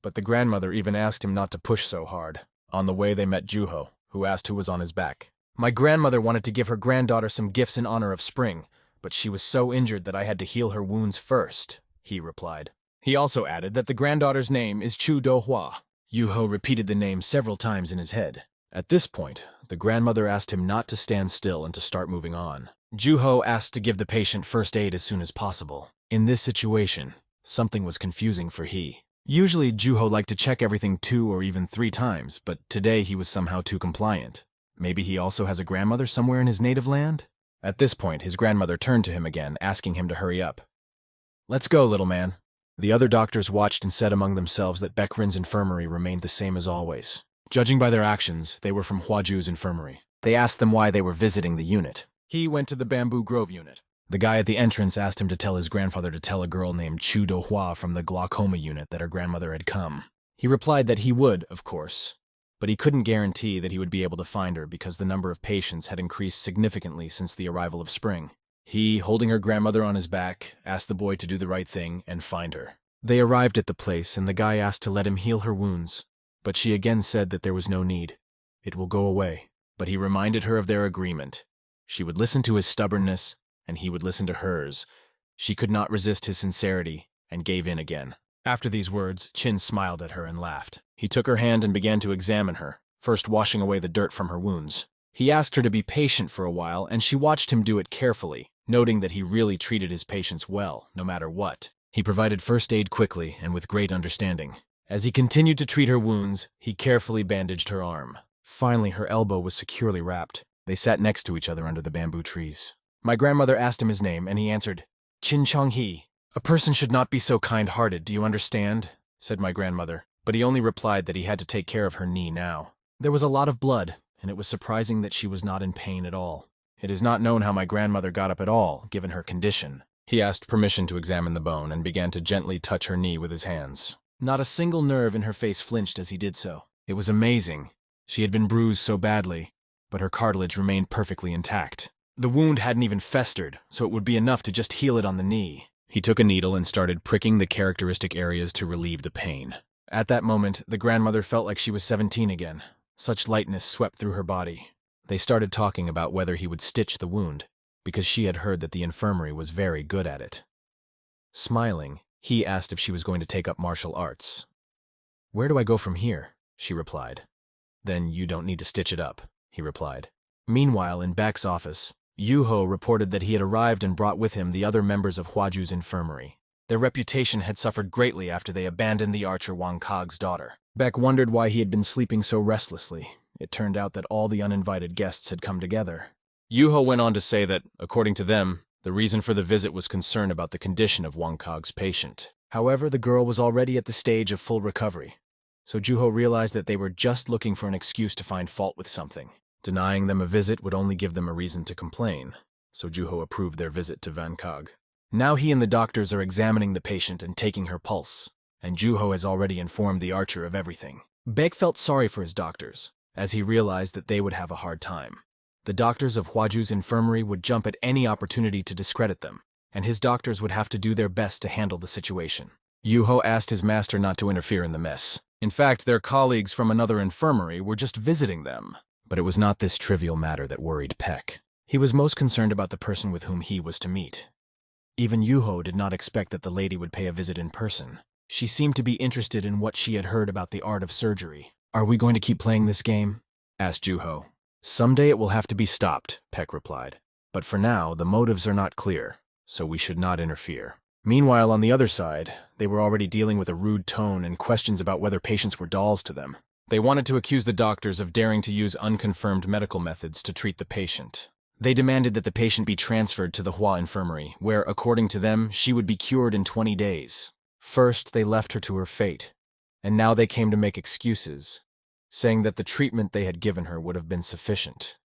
but the grandmother even asked him not to push so hard. On the way, they met Juho, who asked who was on his back. My grandmother wanted to give her granddaughter some gifts in honor of spring, but she was so injured that I had to heal her wounds first, he replied. He also added that the granddaughter's name is Chu Do-hwa. Juho repeated the name several times in his head. At this point, the grandmother asked him not to stand still and to start moving on. Juho asked to give the patient first aid as soon as possible. In this situation, something was confusing for he. Usually, Juho liked to check everything 2 or even 3 times, but today he was somehow too compliant. Maybe he also has a grandmother somewhere in his native land? At this point, his grandmother turned to him again, asking him to hurry up. Let's go, little man. The other doctors watched and said among themselves that Baekrin's infirmary remained the same as always. Judging by their actions, they were from Hwaju's infirmary. They asked them why they were visiting the unit. He went to the Bamboo Grove unit. The guy at the entrance asked him to tell his grandfather to tell a girl named Chu Do-hwa from the glaucoma unit that her grandmother had come. He replied that he would, of course, but he couldn't guarantee that he would be able to find her because the number of patients had increased significantly since the arrival of spring. He, holding her grandmother on his back, asked the boy to do the right thing and find her. They arrived at the place, and the guy asked to let him heal her wounds, but she again said that there was no need. It will go away. But he reminded her of their agreement. She would listen to his stubbornness, and he would listen to hers. She could not resist his sincerity, and gave in again. After these words, Chin smiled at her and laughed. He took her hand and began to examine her, first washing away the dirt from her wounds. He asked her to be patient for a while, and she watched him do it carefully, noting that he really treated his patients well, no matter what. He provided first aid quickly and with great understanding. As he continued to treat her wounds, he carefully bandaged her arm. Finally, her elbow was securely wrapped. They sat next to each other under the bamboo trees. My grandmother asked him his name, and he answered, Chin Chong-hee. A person should not be so kind-hearted, do you understand? Said my grandmother, but he only replied that he had to take care of her knee now. There was a lot of blood, and it was surprising that she was not in pain at all. It is not known how my grandmother got up at all, given her condition. He asked permission to examine the bone and began to gently touch her knee with his hands. Not a single nerve in her face flinched as he did so. It was amazing. She had been bruised so badly, but her cartilage remained perfectly intact. The wound hadn't even festered, so it would be enough to just heal it on the knee. He took a needle and started pricking the characteristic areas to relieve the pain. At that moment, the grandmother felt like she was 17 again. Such lightness swept through her body. They started talking about whether he would stitch the wound, because she had heard that the infirmary was very good at it. Smiling, he asked if she was going to take up martial arts. Where do I go from here? She replied. Then you don't need to stitch it up, he replied. Meanwhile, in Baek's office, Yuho reported that he had arrived and brought with him the other members of Hwaju's infirmary. Their reputation had suffered greatly after they abandoned the archer Wang Kag's daughter. Baek wondered why he had been sleeping so restlessly. It turned out that all the uninvited guests had come together. Yuho went on to say that, according to them, the reason for the visit was concern about the condition of Wang Kag's patient. However, the girl was already at the stage of full recovery, so Juho realized that they were just looking for an excuse to find fault with something. Denying them a visit would only give them a reason to complain, so Juho approved their visit to Van Kag. Now he and the doctors are examining the patient and taking her pulse, and Juho has already informed the archer of everything. Baek felt sorry for his doctors, as he realized that they would have a hard time. The doctors of Hwaju's infirmary would jump at any opportunity to discredit them, and his doctors would have to do their best to handle the situation. Yuho asked his master not to interfere in the mess. In fact, their colleagues from another infirmary were just visiting them. But it was not this trivial matter that worried Peck. He was most concerned about the person with whom he was to meet. Even Yuho did not expect that the lady would pay a visit in person. She seemed to be interested in what she had heard about the art of surgery. "Are we going to keep playing this game?" asked Yuho. "Someday it will have to be stopped," Peck replied. "But for now, the motives are not clear, so we should not interfere." Meanwhile, on the other side, they were already dealing with a rude tone and questions about whether patients were dolls to them. They wanted to accuse the doctors of daring to use unconfirmed medical methods to treat the patient. They demanded that the patient be transferred to the Hua infirmary, where, according to them, she would be cured in 20 days. First, they left her to her fate, and now they came to make excuses, saying that the treatment they had given her would have been sufficient.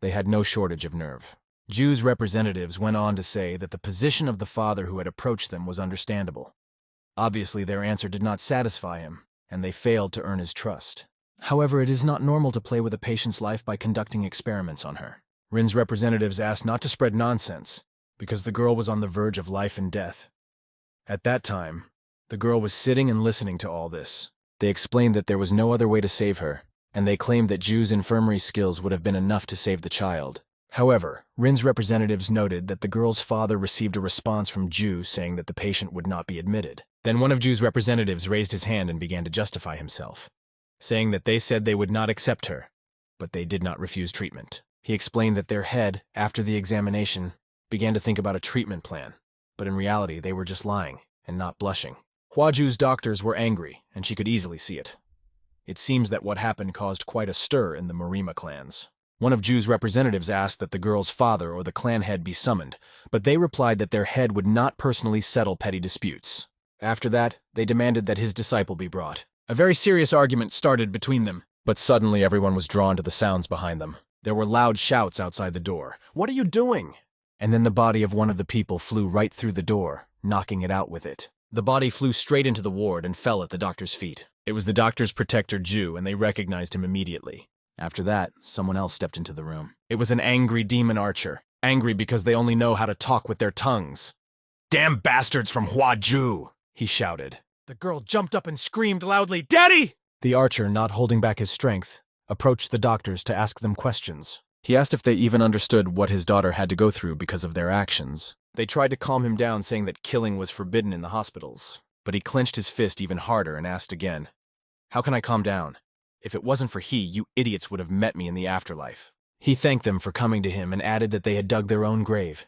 They had no shortage of nerve. Ju's representatives went on to say that the position of the father who had approached them was understandable. Obviously, their answer did not satisfy him, and they failed to earn his trust. However, it is not normal to play with a patient's life by conducting experiments on her. Rin's representatives asked not to spread nonsense, because the girl was on the verge of life and death. At that time, the girl was sitting and listening to all this. They explained that there was no other way to save her, and they claimed that Ju's infirmary skills would have been enough to save the child. However, Rin's representatives noted that the girl's father received a response from Ju saying that the patient would not be admitted. Then one of Ju's representatives raised his hand and began to justify himself, saying that they said they would not accept her, but they did not refuse treatment. He explained that their head, after the examination, began to think about a treatment plan, but in reality they were just lying and not blushing. Hua Ju's doctors were angry, and she could easily see it. It seems that what happened caused quite a stir in the Marima clans. One of Ju's representatives asked that the girl's father or the clan head be summoned, but they replied that their head would not personally settle petty disputes. After that, they demanded that his disciple be brought. A very serious argument started between them, but suddenly everyone was drawn to the sounds behind them. There were loud shouts outside the door. "What are you doing?" And then the body of one of the people flew right through the door, knocking it out with it. The body flew straight into the ward and fell at the doctor's feet. It was the doctor's protector, Ju, and they recognized him immediately. After that, someone else stepped into the room. It was an angry demon archer, angry because they only know how to talk with their tongues. "Damn bastards from Hua Ju!" he shouted. The girl jumped up and screamed loudly, "Daddy!" The archer, not holding back his strength, approached the doctors to ask them questions. He asked if they even understood what his daughter had to go through because of their actions. They tried to calm him down, saying that killing was forbidden in the hospitals, but he clenched his fist even harder and asked again, "How can I calm down? If it wasn't for he, you idiots would have met me in the afterlife." He thanked them for coming to him and added that they had dug their own grave.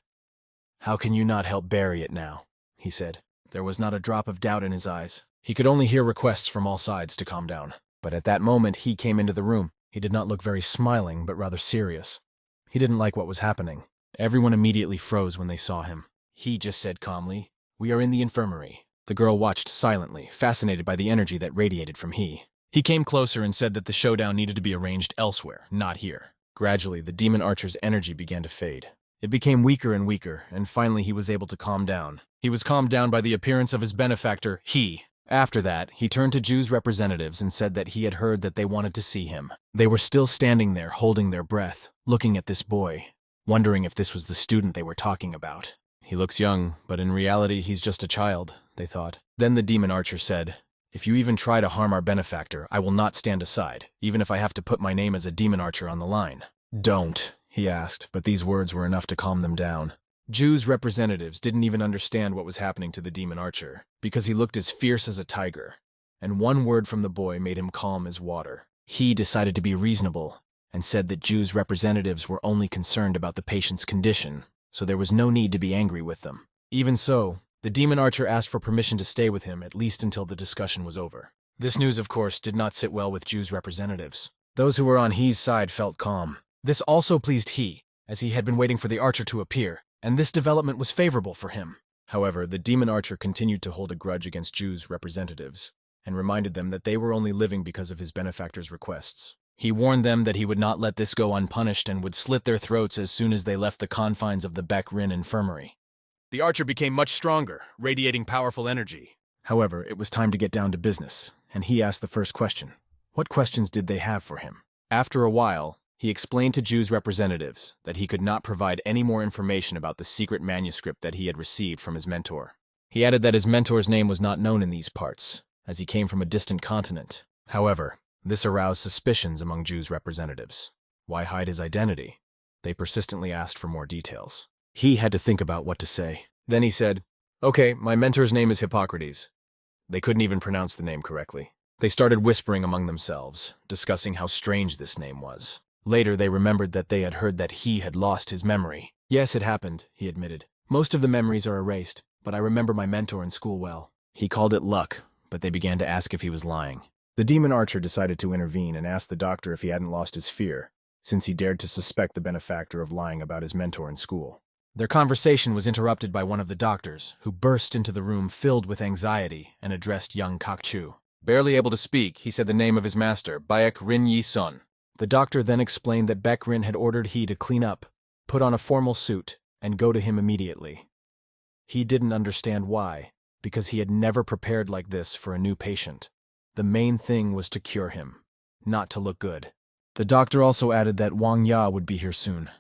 "How can you not help bury it now?" he said. There was not a drop of doubt in his eyes. He could only hear requests from all sides to calm down. But at that moment, he came into the room. He did not look very smiling, but rather serious. He didn't like what was happening. Everyone immediately froze when they saw him. He just said calmly, "We are in the infirmary." The girl watched silently, fascinated by the energy that radiated from he. He came closer and said that the showdown needed to be arranged elsewhere, not here. Gradually, the demon archer's energy began to fade. It became weaker and weaker, and finally he was able to calm down. He was calmed down by the appearance of his benefactor, he. After that, he turned to Ju's representatives and said that he had heard that they wanted to see him. They were still standing there, holding their breath, looking at this boy, wondering if this was the student they were talking about. He looks young, but in reality he's just a child, they thought. Then the demon archer said, "If you even try to harm our benefactor, I will not stand aside, even if I have to put my name as a demon archer on the line." "Don't," he asked, but these words were enough to calm them down. Ju's representatives didn't even understand what was happening to the demon archer, because he looked as fierce as a tiger, and one word from the boy made him calm as water. He decided to be reasonable, and said that Ju's representatives were only concerned about the patient's condition, so there was no need to be angry with them. Even so, the demon archer asked for permission to stay with him at least until the discussion was over. This news, of course, did not sit well with Ju's representatives. Those who were on He's side felt calm. This also pleased He, as he had been waiting for the archer to appear, and this development was favorable for him. However, the demon archer continued to hold a grudge against Ju's representatives, and reminded them that they were only living because of his benefactor's requests. He warned them that he would not let this go unpunished and would slit their throats as soon as they left the confines of the Baek Rin infirmary. The archer became much stronger, radiating powerful energy. However, it was time to get down to business, and he asked the first question. What questions did they have for him? After a while, he explained to Ju's representatives that he could not provide any more information about the secret manuscript that he had received from his mentor. He added that his mentor's name was not known in these parts, as he came from a distant continent. However, this aroused suspicions among Jews' representatives. Why hide his identity? They persistently asked for more details. He had to think about what to say. Then he said, "Okay, my mentor's name is Hippocrates." They couldn't even pronounce the name correctly. They started whispering among themselves, discussing how strange this name was. Later, they remembered that they had heard that he had lost his memory. "Yes, it happened," he admitted. "Most of the memories are erased, but I remember my mentor in school well." He called it luck, but they began to ask if he was lying. The demon archer decided to intervene and asked the doctor if he hadn't lost his fear, since he dared to suspect the benefactor of lying about his mentor in school. Their conversation was interrupted by one of the doctors, who burst into the room filled with anxiety and addressed young Kakchu. Barely able to speak, he said the name of his master, Baek Rin Yi-sun. The doctor then explained that Baek Rin had ordered he to clean up, put on a formal suit, and go to him immediately. He didn't understand why, because he had never prepared like this for a new patient. The main thing was to cure him, not to look good. The doctor also added that Wang Ya would be here soon.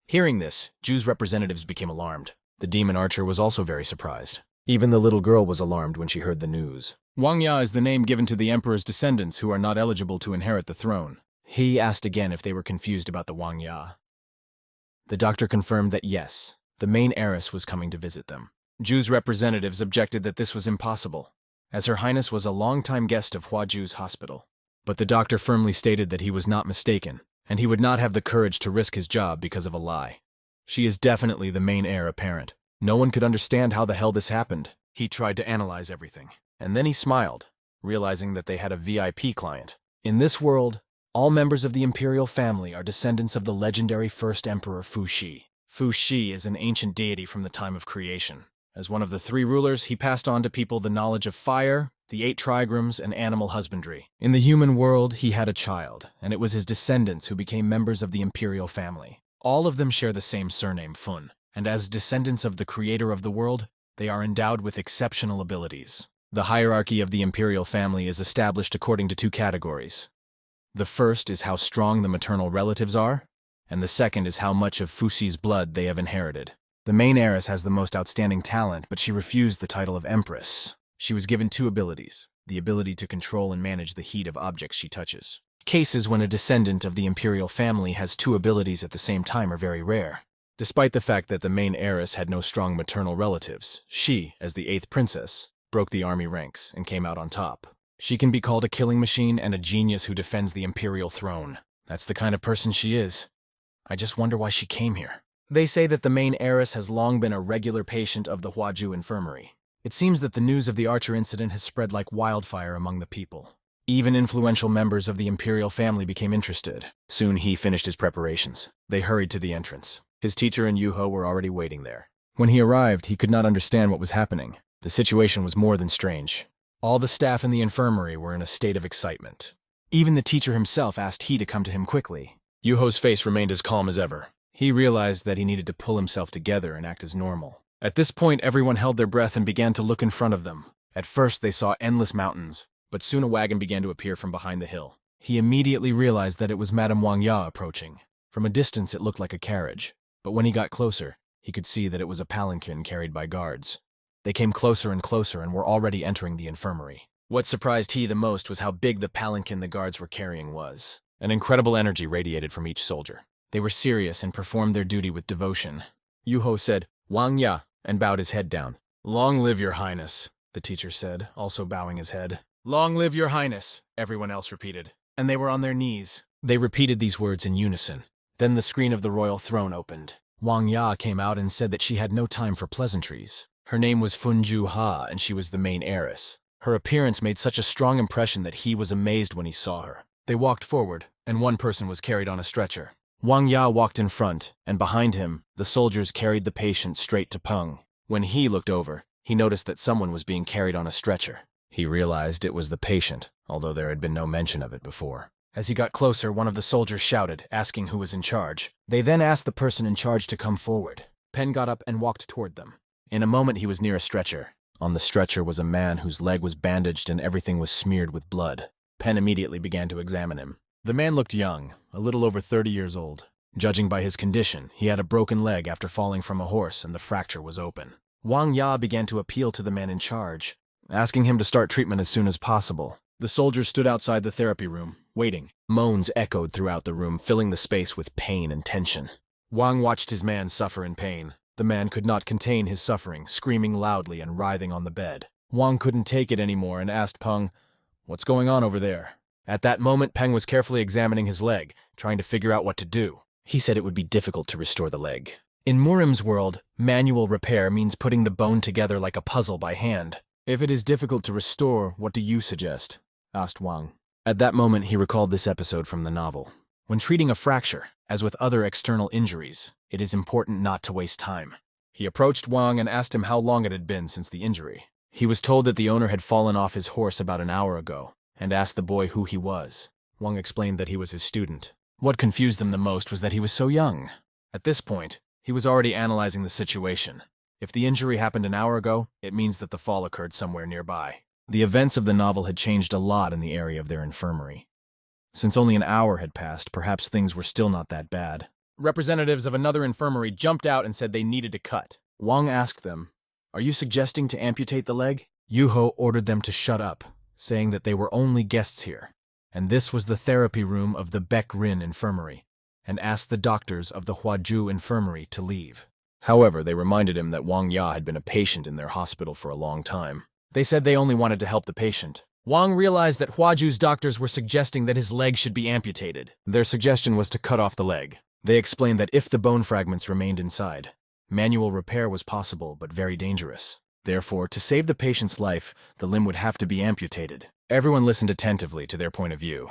Hearing this, Jews' representatives became alarmed. The demon archer was also very surprised. Even the little girl was alarmed when she heard the news. Wang Ya is the name given to the emperor's descendants who are not eligible to inherit the throne. He asked again if they were confused about the Wang Ya. The doctor confirmed that yes, the main heiress was coming to visit them. Jews' representatives objected that this was impossible, as Her Highness was a long-time guest of Huaju's hospital. But the doctor firmly stated that he was not mistaken, and he would not have the courage to risk his job because of a lie. She is definitely the main heir apparent. No one could understand how the hell this happened. He tried to analyze everything, and then he smiled, realizing that they had a VIP client. In this world, all members of the imperial family are descendants of the legendary first emperor Fu Shi. Fu Shi is an ancient deity from the time of creation. As one of the 3 rulers, he passed on to people the knowledge of fire, the 8 trigrams, and animal husbandry. In the human world, he had a child, and it was his descendants who became members of the imperial family. All of them share the same surname, Fun, and as descendants of the creator of the world, they are endowed with exceptional abilities. The hierarchy of the imperial family is established according to 2 categories. The first is how strong the maternal relatives are, and the second is how much of Fu Shi's blood they have inherited. The main heiress has the most outstanding talent, but she refused the title of Empress. She was given 2 abilities, the ability to control and manage the heat of objects she touches. Cases when a descendant of the imperial family has 2 abilities at the same time are very rare. Despite the fact that the main heiress had no strong maternal relatives, she, as the 8th princess, broke the army ranks and came out on top. She can be called a killing machine and a genius who defends the imperial throne. That's the kind of person she is. I just wonder why she came here. They say that the main heiress has long been a regular patient of the Huaju infirmary. It seems that the news of the Archer incident has spread like wildfire among the people. Even influential members of the imperial family became interested. Soon he finished his preparations. They hurried to the entrance. His teacher and Yuho were already waiting there. When he arrived, he could not understand what was happening. The situation was more than strange. All the staff in the infirmary were in a state of excitement. Even the teacher himself asked he to come to him quickly. Yuho's face remained as calm as ever. He realized that he needed to pull himself together and act as normal. At this point, everyone held their breath and began to look in front of them. At first, they saw endless mountains, but soon a wagon began to appear from behind the hill. He immediately realized that it was Madame Wang Ya approaching. From a distance, it looked like a carriage, but when he got closer, he could see that it was a palanquin carried by guards. They came closer and closer and were already entering the infirmary. What surprised he the most was how big the palanquin the guards were carrying was. An incredible energy radiated from each soldier. They were serious and performed their duty with devotion. Yuho said, "Wang Ya," and bowed his head down. "Long live your highness," the teacher said, also bowing his head. "Long live your highness," everyone else repeated. And they were on their knees. They repeated these words in unison. Then the screen of the royal throne opened. Wang Ya came out and said that she had no time for pleasantries. Her name was Funju Ha, and she was the main heiress. Her appearance made such a strong impression that he was amazed when he saw her. They walked forward, and one person was carried on a stretcher. Wang Ya walked in front, and behind him, the soldiers carried the patient straight to Peng. When he looked over, he noticed that someone was being carried on a stretcher. He realized it was the patient, although there had been no mention of it before. As he got closer, one of the soldiers shouted, asking who was in charge. They then asked the person in charge to come forward. Pen got up and walked toward them. In a moment, he was near a stretcher. On the stretcher was a man whose leg was bandaged and everything was smeared with blood. Pen immediately began to examine him. The man looked young, a little over 30 years old. Judging by his condition, he had a broken leg after falling from a horse and the fracture was open. Wang Ya began to appeal to the man in charge, asking him to start treatment as soon as possible. The soldiers stood outside the therapy room, waiting. Moans echoed throughout the room, filling the space with pain and tension. Wang watched his man suffer in pain. The man could not contain his suffering, screaming loudly and writhing on the bed. Wang couldn't take it anymore and asked Peng, "What's going on over there?" At that moment, Peng was carefully examining his leg, trying to figure out what to do. He said it would be difficult to restore the leg. In Murim's world, manual repair means putting the bone together like a puzzle by hand. "If it is difficult to restore, what do you suggest?" asked Wang. At that moment, he recalled this episode from the novel. When treating a fracture, as with other external injuries, it is important not to waste time. He approached Wang and asked him how long it had been since the injury. He was told that the owner had fallen off his horse about an hour ago, and asked the boy who he was. Wang explained that he was his student. What confused them the most was that he was so young. At this point, he was already analyzing the situation. If the injury happened an hour ago, it means that the fall occurred somewhere nearby. The events of the novel had changed a lot in the area of their infirmary. Since only an hour had passed, perhaps things were still not that bad. Representatives of another infirmary jumped out and said they needed a cut. Wang asked them, "Are you suggesting to amputate the leg?" Yuho ordered them to shut up, saying that they were only guests here, and this was the therapy room of the Baek Rin infirmary, and asked the doctors of the Hwaju infirmary to leave. However, they reminded him that Wang Ya had been a patient in their hospital for a long time. They said they only wanted to help the patient. Wang realized that Hwaju's doctors were suggesting that his leg should be amputated. Their suggestion was to cut off the leg. They explained that if the bone fragments remained inside, manual repair was possible but very dangerous. Therefore, to save the patient's life, the limb would have to be amputated. Everyone listened attentively to their point of view.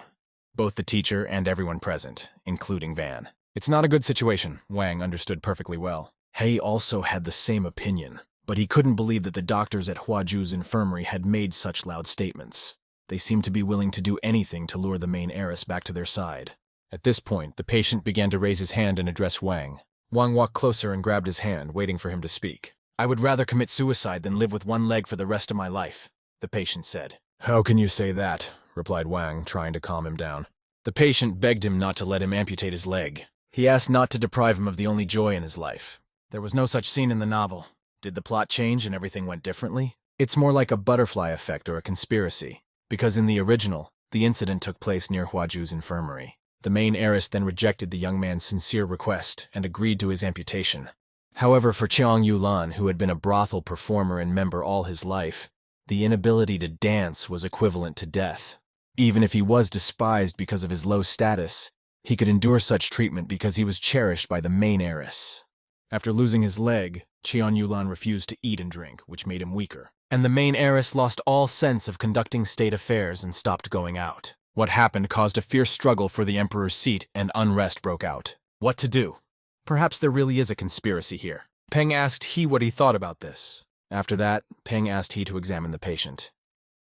Both the teacher and everyone present, including Van. It's not a good situation, Wang understood perfectly well. He also had the same opinion, but he couldn't believe that the doctors at Hwaju's infirmary had made such loud statements. They seemed to be willing to do anything to lure the main heiress back to their side. At this point, the patient began to raise his hand and address Wang. Wang walked closer and grabbed his hand, waiting for him to speak. "I would rather commit suicide than live with one leg for the rest of my life," the patient said. "How can you say that?" replied Wang, trying to calm him down. The patient begged him not to let him amputate his leg. He asked not to deprive him of the only joy in his life. There was no such scene in the novel. Did the plot change and everything went differently? It's more like a butterfly effect or a conspiracy, because in the original, the incident took place near Hwaju's infirmary. The main heiress then rejected the young man's sincere request and agreed to his amputation. However, for Cheong Yulan, who had been a brothel performer and member all his life, the inability to dance was equivalent to death. Even if he was despised because of his low status, he could endure such treatment because he was cherished by the main heiress. After losing his leg, Cheon Yulan refused to eat and drink, which made him weaker. And the main heiress lost all sense of conducting state affairs and stopped going out. What happened caused a fierce struggle for the emperor's seat, and unrest broke out. What to do? Perhaps there really is a conspiracy here. Peng asked He what he thought about this. After that, Peng asked He to examine the patient.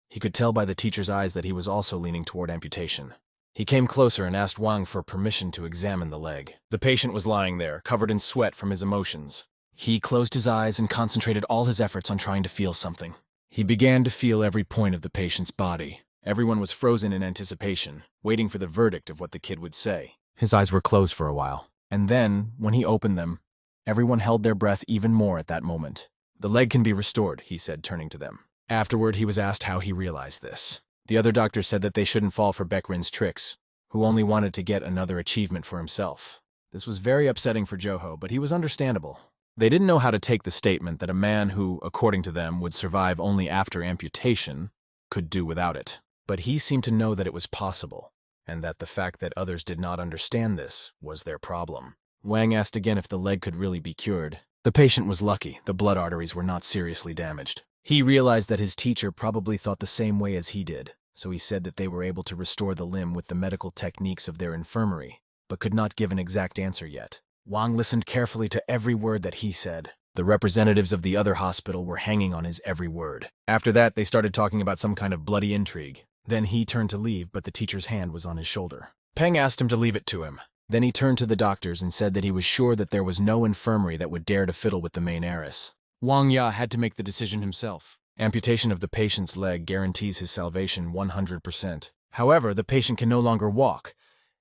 He could tell by the teacher's eyes that he was also leaning toward amputation. He came closer and asked Wang for permission to examine the leg. The patient was lying there, covered in sweat from his emotions. He closed his eyes and concentrated all his efforts on trying to feel something. He began to feel every point of the patient's body. Everyone was frozen in anticipation, waiting for the verdict of what the kid would say. His eyes were closed for a while. And then, when he opened them, everyone held their breath even more at that moment. "The leg can be restored," he said, turning to them. Afterward, he was asked how he realized this. The other doctors said that they shouldn't fall for Baek Rin's tricks, who only wanted to get another achievement for himself. This was very upsetting for Joho, but he was understandable. They didn't know how to take the statement that a man who, according to them, would survive only after amputation could do without it. But he seemed to know that it was possible, and that the fact that others did not understand this was their problem. Wang asked again if the leg could really be cured. The patient was lucky. The blood arteries were not seriously damaged. He realized that his teacher probably thought the same way as he did, so he said that they were able to restore the limb with the medical techniques of their infirmary, but could not give an exact answer yet. Wang listened carefully to every word that he said. The representatives of the other hospital were hanging on his every word. After that, they started talking about some kind of bloody intrigue. Then he turned to leave, but the teacher's hand was on his shoulder. Peng asked him to leave it to him. Then he turned to the doctors and said that he was sure that there was no infirmary that would dare to fiddle with the main heiress. Wang Ya had to make the decision himself. Amputation of the patient's leg guarantees his salvation 100%. However, the patient can no longer walk,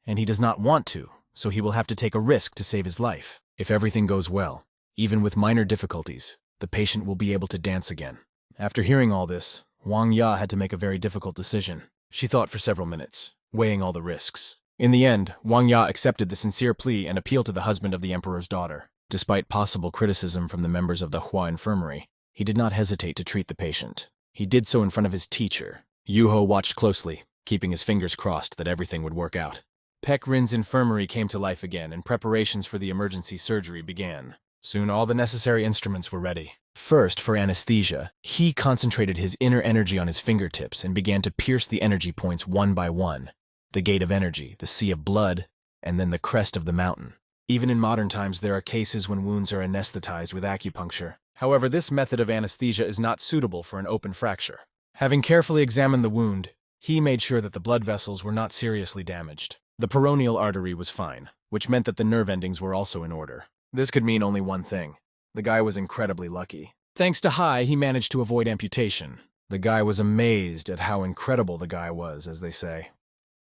and he does not want to, so he will have to take a risk to save his life. If everything goes well, even with minor difficulties, the patient will be able to dance again. After hearing all this, Wang Ya had to make a very difficult decision. She thought for several minutes, weighing all the risks. In the end, Wang Ya accepted the sincere plea and appealed to the husband of the emperor's daughter. Despite possible criticism from the members of the Hua infirmary, he did not hesitate to treat the patient. He did so in front of his teacher. Yuho watched closely, keeping his fingers crossed that everything would work out. Pek Rin's infirmary came to life again, and preparations for the emergency surgery began. Soon all the necessary instruments were ready. First, for anesthesia, he concentrated his inner energy on his fingertips and began to pierce the energy points one by one. The gate of energy, the sea of blood, and then the crest of the mountain. Even in modern times, there are cases when wounds are anesthetized with acupuncture. However, this method of anesthesia is not suitable for an open fracture. Having carefully examined the wound, he made sure that the blood vessels were not seriously damaged. The peroneal artery was fine, which meant that the nerve endings were also in order. This could mean only one thing. The guy was incredibly lucky. Thanks to Hai, he managed to avoid amputation. The guy was amazed at how incredible the guy was, as they say.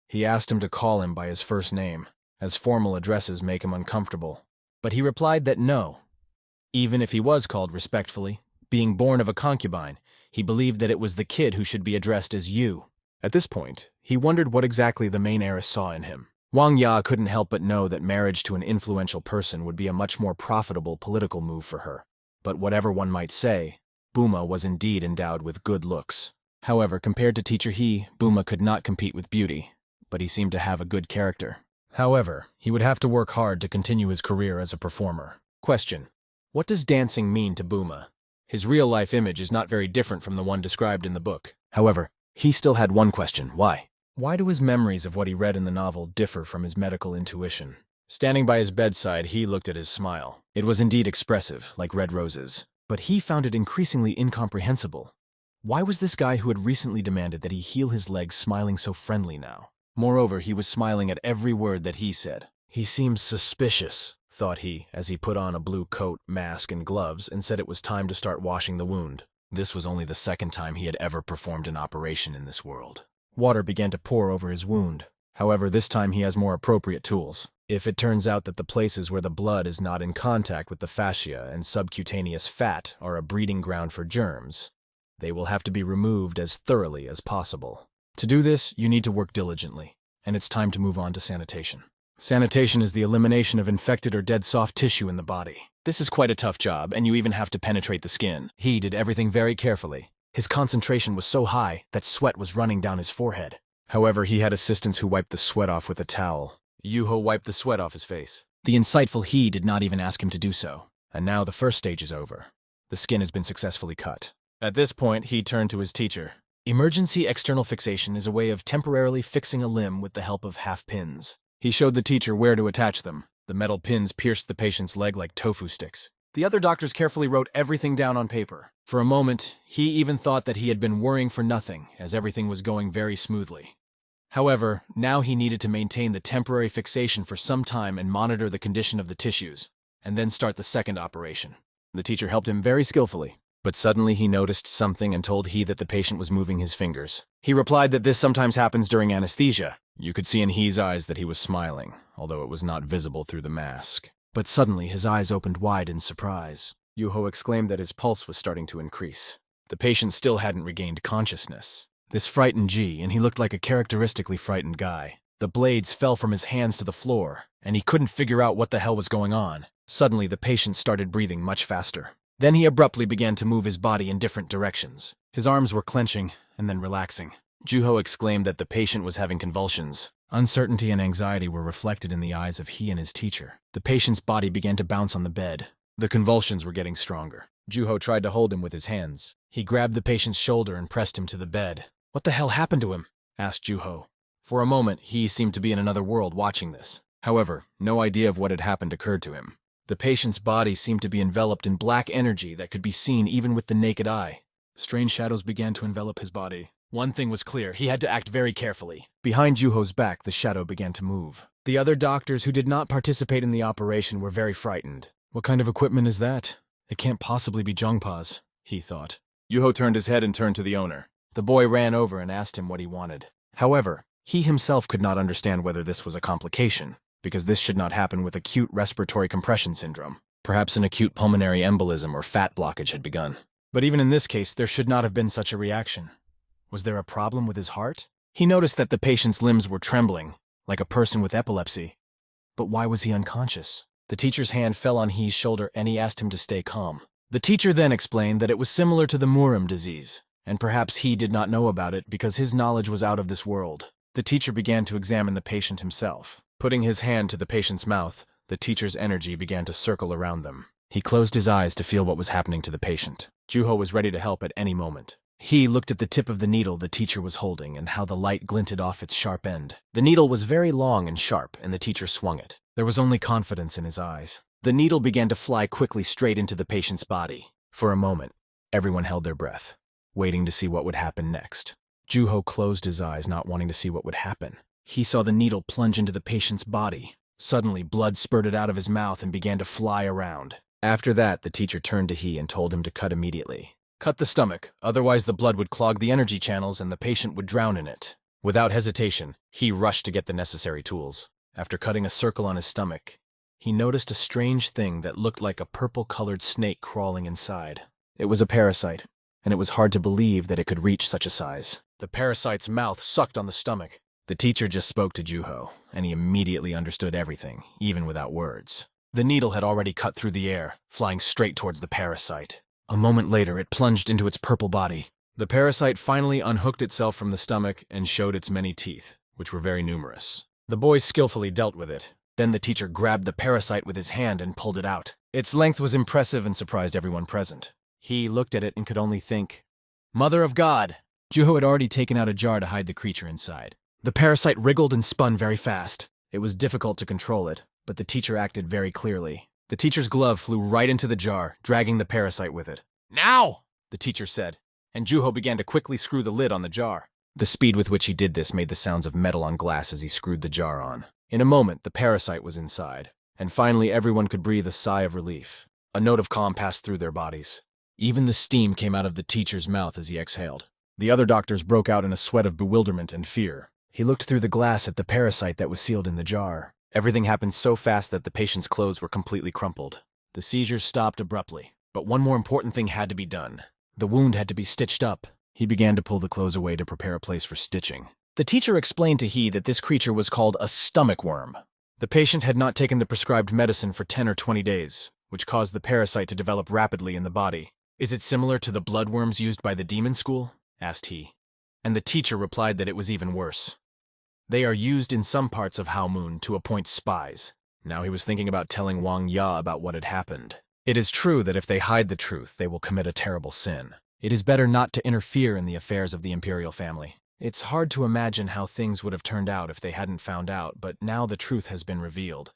He asked him to call him by his first name, as formal addresses make him uncomfortable. But he replied that no. Even if he was called respectfully, being born of a concubine, he believed that it was the kid who should be addressed as you. At this point, he wondered what exactly the main heiress saw in him. Wang Ya couldn't help but know that marriage to an influential person would be a much more profitable political move for her. But whatever one might say, Buma was indeed endowed with good looks. However, compared to Teacher He, Buma could not compete with beauty, but he seemed to have a good character. However, he would have to work hard to continue his career as a performer. Question: what does dancing mean to Buma? His real-life image is not very different from the one described in the book. However, he still had one question: why? Why do his memories of what he read in the novel differ from his medical intuition? Standing by his bedside, he looked at his smile. It was indeed expressive, like red roses. But he found it increasingly incomprehensible. Why was this guy who had recently demanded that he heal his legs smiling so friendly now? Moreover, he was smiling at every word that he said. He seemed suspicious, thought he, as he put on a blue coat, mask, and gloves and said it was time to start washing the wound. This was only the second time he had ever performed an operation in this world. Water began to pour over his wound. However, this time he has more appropriate tools. If it turns out that the places where the blood is not in contact with the fascia and subcutaneous fat are a breeding ground for germs, they will have to be removed as thoroughly as possible. To do this, you need to work diligently, and it's time to move on to sanitation. Sanitation is the elimination of infected or dead soft tissue in the body. This is quite a tough job, and you even have to penetrate the skin. He did everything very carefully. His concentration was so high that sweat was running down his forehead. However, he had assistants who wiped the sweat off with a towel. Yuho wiped the sweat off his face. The insightful He did not even ask him to do so. And now the first stage is over. The skin has been successfully cut. At this point, he turned to his teacher. Emergency external fixation is a way of temporarily fixing a limb with the help of half pins. He showed the teacher where to attach them. The metal pins pierced the patient's leg like tofu sticks. The other doctors carefully wrote everything down on paper. For a moment, he even thought that he had been worrying for nothing, as everything was going very smoothly. However, now he needed to maintain the temporary fixation for some time and monitor the condition of the tissues, and then start the second operation. The teacher helped him very skillfully, but suddenly he noticed something and told He that the patient was moving his fingers. He replied that this sometimes happens during anesthesia. You could see in He's eyes that he was smiling, although it was not visible through the mask. But suddenly his eyes opened wide in surprise. Yuho exclaimed that his pulse was starting to increase. The patient still hadn't regained consciousness. This frightened Ji, and he looked like a characteristically frightened guy. The blades fell from his hands to the floor, and he couldn't figure out what the hell was going on. Suddenly, the patient started breathing much faster. Then he abruptly began to move his body in different directions. His arms were clenching and then relaxing. Juho exclaimed that the patient was having convulsions. Uncertainty and anxiety were reflected in the eyes of he and his teacher. The patient's body began to bounce on the bed. The convulsions were getting stronger. Juho tried to hold him with his hands. He grabbed the patient's shoulder and pressed him to the bed. "What the hell happened to him?" asked Juho. For a moment, he seemed to be in another world watching this. However, no idea of what had happened occurred to him. The patient's body seemed to be enveloped in black energy that could be seen even with the naked eye. Strange shadows began to envelop his body. One thing was clear, he had to act very carefully. Behind Juho's back, the shadow began to move. The other doctors who did not participate in the operation were very frightened. What kind of equipment is that? It can't possibly be Zhongpa's, he thought. Yuho turned his head and turned to the owner. The boy ran over and asked him what he wanted. However, he himself could not understand whether this was a complication, because this should not happen with acute respiratory compression syndrome. Perhaps an acute pulmonary embolism or fat blockage had begun. But even in this case, there should not have been such a reaction. Was there a problem with his heart? He noticed that the patient's limbs were trembling, like a person with epilepsy. But why was he unconscious? The teacher's hand fell on He's shoulder and he asked him to stay calm. The teacher then explained that it was similar to the Muram disease, and perhaps he did not know about it because his knowledge was out of this world. The teacher began to examine the patient himself. Putting his hand to the patient's mouth, the teacher's energy began to circle around them. He closed his eyes to feel what was happening to the patient. Juho was ready to help at any moment. He looked at the tip of the needle the teacher was holding and how the light glinted off its sharp end. The needle was very long and sharp, and the teacher swung it. There was only confidence in his eyes. The needle began to fly quickly straight into the patient's body. For a moment, everyone held their breath, waiting to see what would happen next. Juho closed his eyes, not wanting to see what would happen. He saw the needle plunge into the patient's body. Suddenly, blood spurted out of his mouth and began to fly around. After that, the teacher turned to He and told him to cut immediately. Cut the stomach, otherwise the blood would clog the energy channels and the patient would drown in it. Without hesitation, He rushed to get the necessary tools. After cutting a circle on his stomach, he noticed a strange thing that looked like a purple-colored snake crawling inside. It was a parasite, and it was hard to believe that it could reach such a size. The parasite's mouth sucked on the stomach. The teacher just spoke to Juho, and he immediately understood everything, even without words. The needle had already cut through the air, flying straight towards the parasite. A moment later, it plunged into its purple body. The parasite finally unhooked itself from the stomach and showed its many teeth, which were very numerous. The boys skillfully dealt with it. Then the teacher grabbed the parasite with his hand and pulled it out. Its length was impressive and surprised everyone present. He looked at it and could only think, "Mother of God!" Juho had already taken out a jar to hide the creature inside. The parasite wriggled and spun very fast. It was difficult to control it, but the teacher acted very clearly. The teacher's glove flew right into the jar, dragging the parasite with it. "Now!" the teacher said, and Juho began to quickly screw the lid on the jar. The speed with which he did this made the sounds of metal on glass as he screwed the jar on. In a moment, the parasite was inside, and finally everyone could breathe a sigh of relief. A note of calm passed through their bodies. Even the steam came out of the teacher's mouth as he exhaled. The other doctors broke out in a sweat of bewilderment and fear. He looked through the glass at the parasite that was sealed in the jar. Everything happened so fast that the patient's clothes were completely crumpled. The seizures stopped abruptly, but one more important thing had to be done. The wound had to be stitched up. He began to pull the clothes away to prepare a place for stitching. The teacher explained to He that this creature was called a stomach worm. The patient had not taken the prescribed medicine for 10 or 20 days, which caused the parasite to develop rapidly in the body. "Is it similar to the bloodworms used by the demon school?" asked he. And the teacher replied that it was even worse. "They are used in some parts of Halmoon to appoint spies." Now he was thinking about telling Wang Ya about what had happened. It is true that if they hide the truth, they will commit a terrible sin. It is better not to interfere in the affairs of the imperial family. It's hard to imagine how things would have turned out if they hadn't found out, but now the truth has been revealed.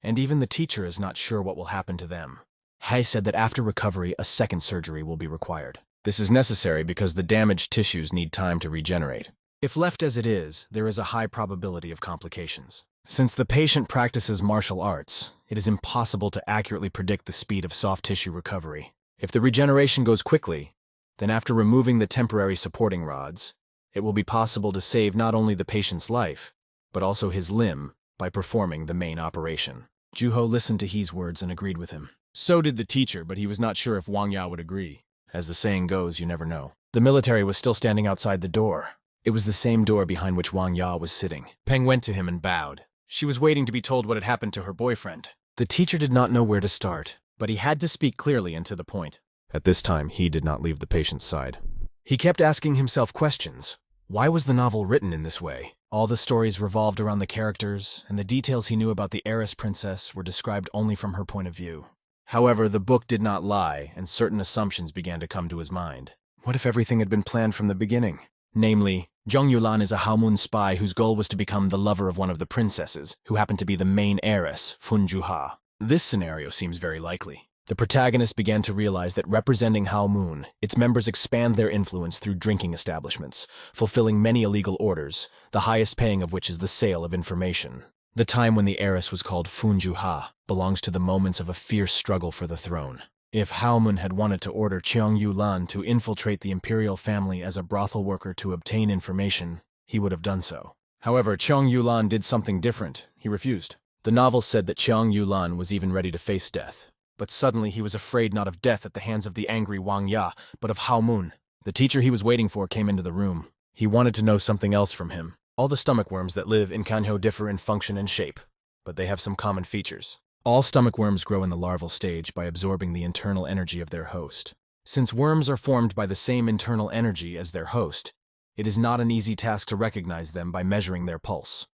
And even the teacher is not sure what will happen to them. Hai said that after recovery, a second surgery will be required. This is necessary because the damaged tissues need time to regenerate. If left as it is, there is a high probability of complications. Since the patient practices martial arts, it is impossible to accurately predict the speed of soft tissue recovery. If the regeneration goes quickly, then after removing the temporary supporting rods, it will be possible to save not only the patient's life, but also his limb by performing the main operation. Juho listened to He's words and agreed with him. So did the teacher, but he was not sure if Wang Ya would agree. As the saying goes, you never know. The military was still standing outside the door. It was the same door behind which Wang Ya was sitting. Peng went to him and bowed. She was waiting to be told what had happened to her boyfriend. The teacher did not know where to start, but he had to speak clearly and to the point. At this time, he did not leave the patient's side. He kept asking himself questions. Why was the novel written in this way? All the stories revolved around the characters, and the details he knew about the heiress princess were described only from her point of view. However, the book did not lie, and certain assumptions began to come to his mind. What if everything had been planned from the beginning? Namely, Zhong Yulan is a Halmoon spy whose goal was to become the lover of one of the princesses, who happened to be the main heiress, Fun Juha. This scenario seems very likely. The protagonist began to realize that representing Halmoon, its members expand their influence through drinking establishments, fulfilling many illegal orders, the highest paying of which is the sale of information. The time when the heiress was called Fun Juha belongs to the moments of a fierce struggle for the throne. If Halmoon had wanted to order Cheong Yulan to infiltrate the imperial family as a brothel worker to obtain information, he would have done so. However, Cheong Yulan did something different. He refused. The novel said that Cheong Yulan was even ready to face death, But suddenly he was afraid not of death at the hands of the angry Wang Ya, but of Hao Mun. The teacher he was waiting for came into the room. He wanted to know something else from him. All the stomach worms that live in Kanhyo differ in function and shape, but they have some common features. All stomach worms grow in the larval stage by absorbing the internal energy of their host. Since worms are formed by the same internal energy as their host, it is not an easy task to recognize them by measuring their pulse.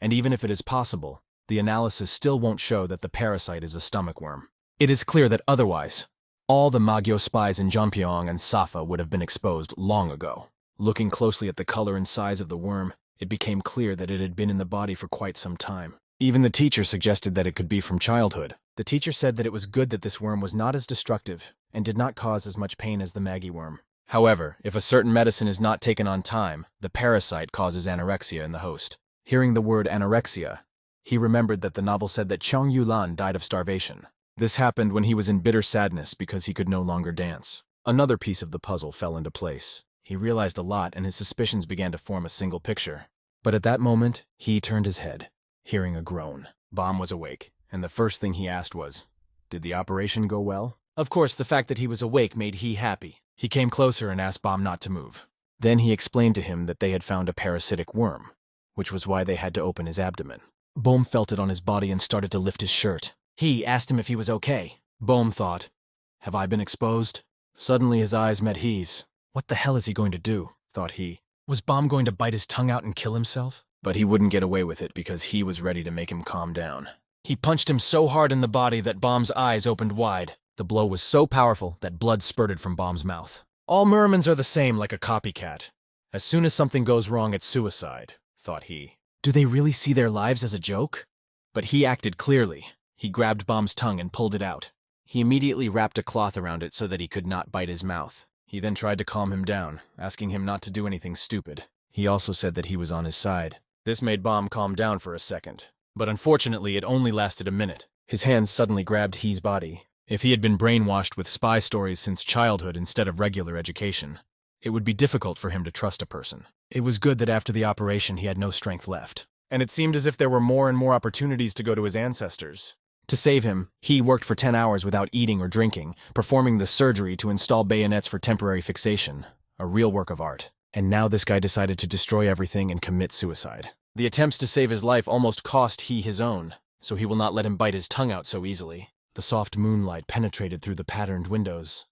And even if it is possible, the analysis still won't show that the parasite is a stomach worm. It is clear that otherwise, all the Magyo spies in Jeonpyeong and Safa would have been exposed long ago. Looking closely at the color and size of the worm, it became clear that it had been in the body for quite some time. Even the teacher suggested that it could be from childhood. The teacher said that it was good that this worm was not as destructive and did not cause as much pain as the Maggie worm. However, if a certain medicine is not taken on time, the parasite causes anorexia in the host. Hearing the word anorexia, he remembered that the novel said that Cheong Yulan died of starvation. This happened when he was in bitter sadness because he could no longer dance. Another piece of the puzzle fell into place. He realized a lot and his suspicions began to form a single picture. But at that moment, he turned his head, hearing a groan. Baum was awake, and the first thing he asked was, "Did the operation go well?" Of course, the fact that he was awake made he happy. He came closer and asked Baum not to move. Then he explained to him that they had found a parasitic worm, which was why they had to open his abdomen. Baum felt it on his body and started to lift his shirt. He asked him if he was okay. Baum thought, "Have I been exposed?" Suddenly his eyes met his. What the hell is he going to do, thought he. Was Baum going to bite his tongue out and kill himself? But he wouldn't get away with it because he was ready to make him calm down. He punched him so hard in the body that Baum's eyes opened wide. The blow was so powerful that blood spurted from Baum's mouth. All mermans are the same, like a copycat. As soon as something goes wrong, it's suicide, thought he. Do they really see their lives as a joke? But he acted clearly. He grabbed Baum's tongue and pulled it out. He immediately wrapped a cloth around it so that he could not bite his mouth. He then tried to calm him down, asking him not to do anything stupid. He also said that he was on his side. This made Baum calm down for a second. But unfortunately, it only lasted a minute. His hands suddenly grabbed He's body. If he had been brainwashed with spy stories since childhood instead of regular education, it would be difficult for him to trust a person. It was good that after the operation he had no strength left. And it seemed as if there were more and more opportunities to go to his ancestors. To save him, he worked for 10 hours without eating or drinking, performing the surgery to install bayonets for temporary fixation, a real work of art. And now this guy decided to destroy everything and commit suicide. The attempts to save his life almost cost he his own, so he will not let him bite his tongue out so easily. The soft moonlight penetrated through the patterned windows,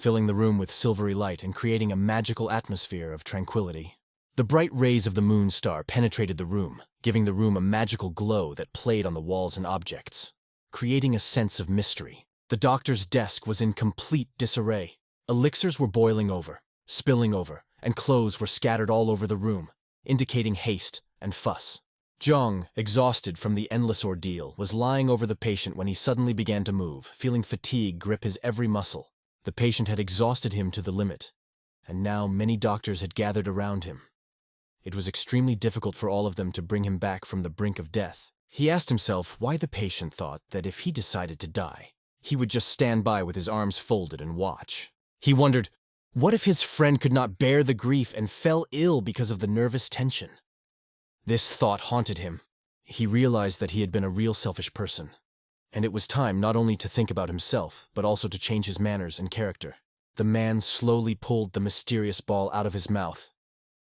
filling the room with silvery light and creating a magical atmosphere of tranquility. The bright rays of the moon star penetrated the room, giving the room a magical glow that played on the walls and objects, creating a sense of mystery. The doctor's desk was in complete disarray. Elixirs were boiling over, spilling over, and clothes were scattered all over the room, indicating haste and fuss. Zhang, exhausted from the endless ordeal, was lying over the patient when he suddenly began to move, feeling fatigue grip his every muscle. The patient had exhausted him to the limit, and now many doctors had gathered around him. It was extremely difficult for all of them to bring him back from the brink of death. He asked himself why the patient thought that if he decided to die, he would just stand by with his arms folded and watch. He wondered, what if his friend could not bear the grief and fell ill because of the nervous tension? This thought haunted him. He realized that he had been a real selfish person, and it was time not only to think about himself, but also to change his manners and character. The man slowly pulled the mysterious ball out of his mouth,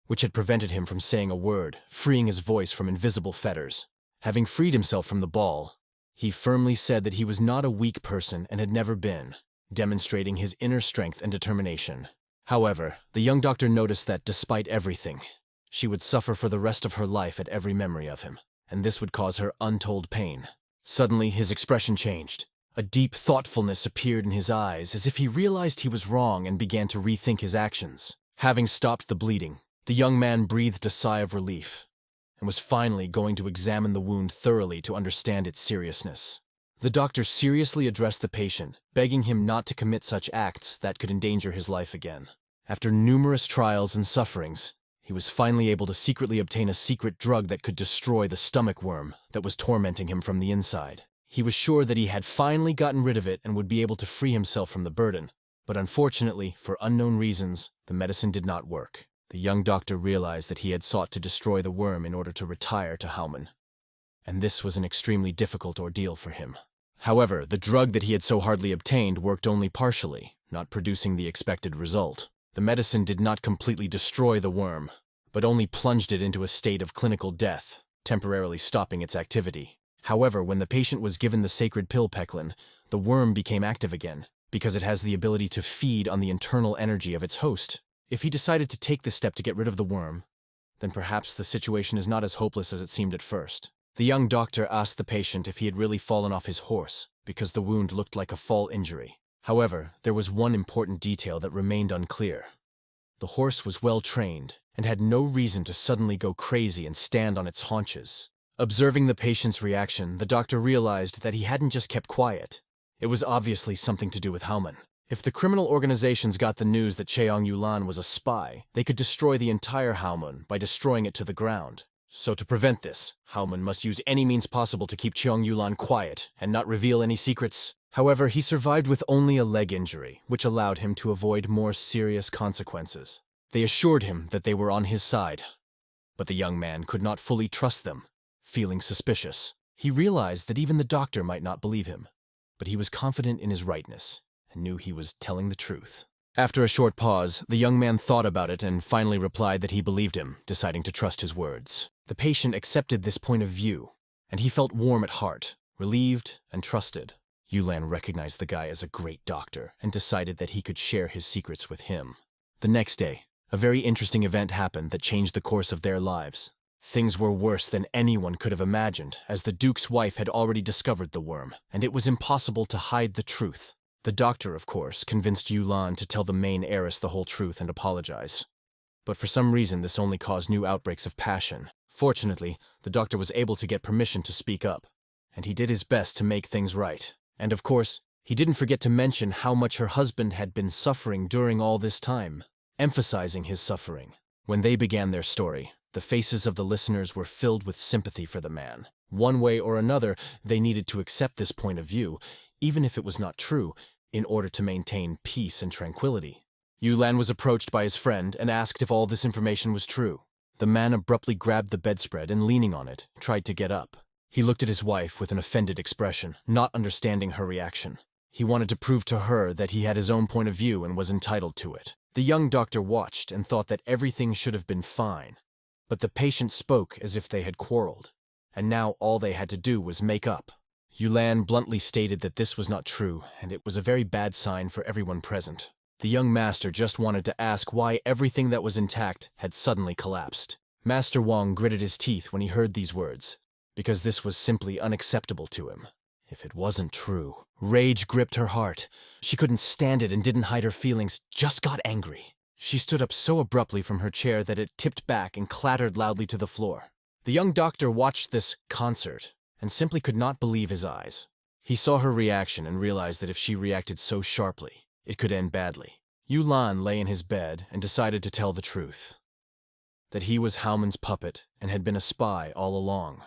which had prevented him from saying a word, freeing his voice from invisible fetters. Having freed himself from the ball, he firmly said that he was not a weak person and had never been, demonstrating his inner strength and determination. However, the young doctor noticed that despite everything, she would suffer for the rest of her life at every memory of him, and this would cause her untold pain. Suddenly, his expression changed. A deep thoughtfulness appeared in his eyes, as if he realized he was wrong and began to rethink his actions. Having stopped the bleeding, the young man breathed a sigh of relief, and was finally going to examine the wound thoroughly to understand its seriousness. The doctor seriously addressed the patient, begging him not to commit such acts that could endanger his life again. After numerous trials and sufferings, he was finally able to secretly obtain a secret drug that could destroy the stomach worm that was tormenting him from the inside. He was sure that he had finally gotten rid of it and would be able to free himself from the burden. But unfortunately, for unknown reasons, the medicine did not work. The young doctor realized that he had sought to destroy the worm in order to retire to Hauman, and this was an extremely difficult ordeal for him. However, the drug that he had so hardly obtained worked only partially, not producing the expected result. The medicine did not completely destroy the worm, but only plunged it into a state of clinical death, temporarily stopping its activity. However, when the patient was given the sacred pill Peklin, the worm became active again, because it has the ability to feed on the internal energy of its host. If he decided to take this step to get rid of the worm, then perhaps the situation is not as hopeless as it seemed at first. The young doctor asked the patient if he had really fallen off his horse, because the wound looked like a fall injury. However, there was one important detail that remained unclear. The horse was well trained and had no reason to suddenly go crazy and stand on its haunches. Observing the patient's reaction, the doctor realized that he hadn't just kept quiet. It was obviously something to do with Hauman. If the criminal organizations got the news that Cheong Yulan was a spy, they could destroy the entire Hauman by destroying it to the ground. So to prevent this, Hauman must use any means possible to keep Cheong Yulan quiet and not reveal any secrets. However, he survived with only a leg injury, which allowed him to avoid more serious consequences. They assured him that they were on his side, but the young man could not fully trust them. Feeling suspicious, he realized that even the doctor might not believe him, but he was confident in his rightness and knew he was telling the truth. After a short pause, the young man thought about it and finally replied that he believed him, deciding to trust his words. The patient accepted this point of view, and he felt warm at heart, relieved and trusted. Yulan recognized the guy as a great doctor and decided that he could share his secrets with him. The next day, a very interesting event happened that changed the course of their lives. Things were worse than anyone could have imagined, as the Duke's wife had already discovered the worm, and it was impossible to hide the truth. The doctor, of course, convinced Yulan to tell the main heiress the whole truth and apologize. But for some reason, this only caused new outbreaks of passion. Fortunately, the doctor was able to get permission to speak up, and he did his best to make things right. And of course, he didn't forget to mention how much her husband had been suffering during all this time, emphasizing his suffering. When they began their story, the faces of the listeners were filled with sympathy for the man. One way or another, they needed to accept this point of view, even if it was not true, in order to maintain peace and tranquility. Yulan was approached by his friend and asked if all this information was true. The man abruptly grabbed the bedspread and, leaning on it, tried to get up. He looked at his wife with an offended expression, not understanding her reaction. He wanted to prove to her that he had his own point of view and was entitled to it. The young doctor watched and thought that everything should have been fine. But the patient spoke as if they had quarreled, and now all they had to do was make up. Yulan bluntly stated that this was not true, and it was a very bad sign for everyone present. The young master just wanted to ask why everything that was intact had suddenly collapsed. Master Wang gritted his teeth when he heard these words, because this was simply unacceptable to him. If it wasn't true, rage gripped her heart. She couldn't stand it and didn't hide her feelings, just got angry. She stood up so abruptly from her chair that it tipped back and clattered loudly to the floor. The young doctor watched this concert and simply could not believe his eyes. He saw her reaction and realized that if she reacted so sharply, it could end badly. Yulan lay in his bed and decided to tell the truth. That he was Hauman's puppet and had been a spy all along.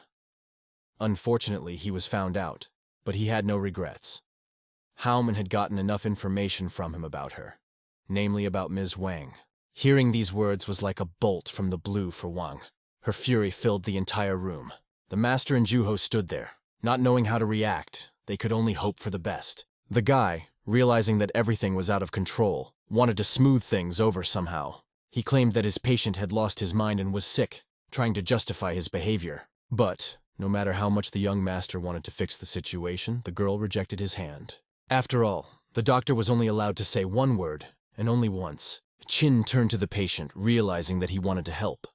Unfortunately, he was found out, but he had no regrets. Hauman had gotten enough information from him about her, namely about Ms. Wang. Hearing these words was like a bolt from the blue for Wang. Her fury filled the entire room. The master and Juho stood there, not knowing how to react. They could only hope for the best. The guy, realizing that everything was out of control, wanted to smooth things over somehow. He claimed that his patient had lost his mind and was sick, trying to justify his behavior. But no matter how much the young master wanted to fix the situation, the girl rejected his hand. After all, the doctor was only allowed to say one word, and only once. Chin turned to the patient, realizing that he wanted to help.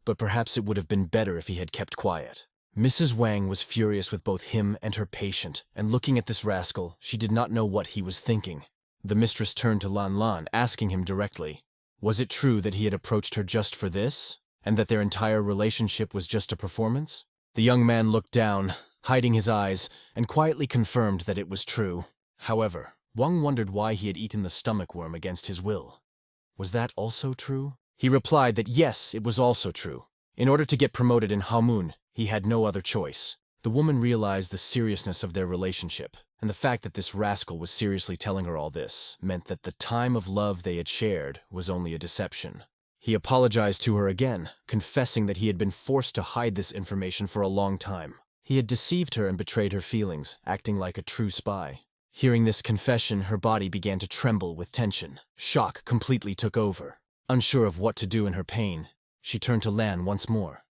But perhaps it would have been better if he had kept quiet. Mrs. Wang was furious with both him and her patient, and looking at this rascal, she did not know what he was thinking. The mistress turned to Lan Lan, asking him directly, was it true that he had approached her just for this, and that their entire relationship was just a performance? The young man looked down, hiding his eyes, and quietly confirmed that it was true. However, Wang wondered why he had eaten the stomach worm against his will. Was that also true? He replied that yes, it was also true. In order to get promoted in Hamun, he had no other choice. The woman realized the seriousness of their relationship, and the fact that this rascal was seriously telling her all this meant that the time of love they had shared was only a deception. He apologized to her again, confessing that he had been forced to hide this information for a long time. He had deceived her and betrayed her feelings, acting like a true spy. Hearing this confession, her body began to tremble with tension. Shock completely took over. Unsure of what to do in her pain, she turned to Lan once more.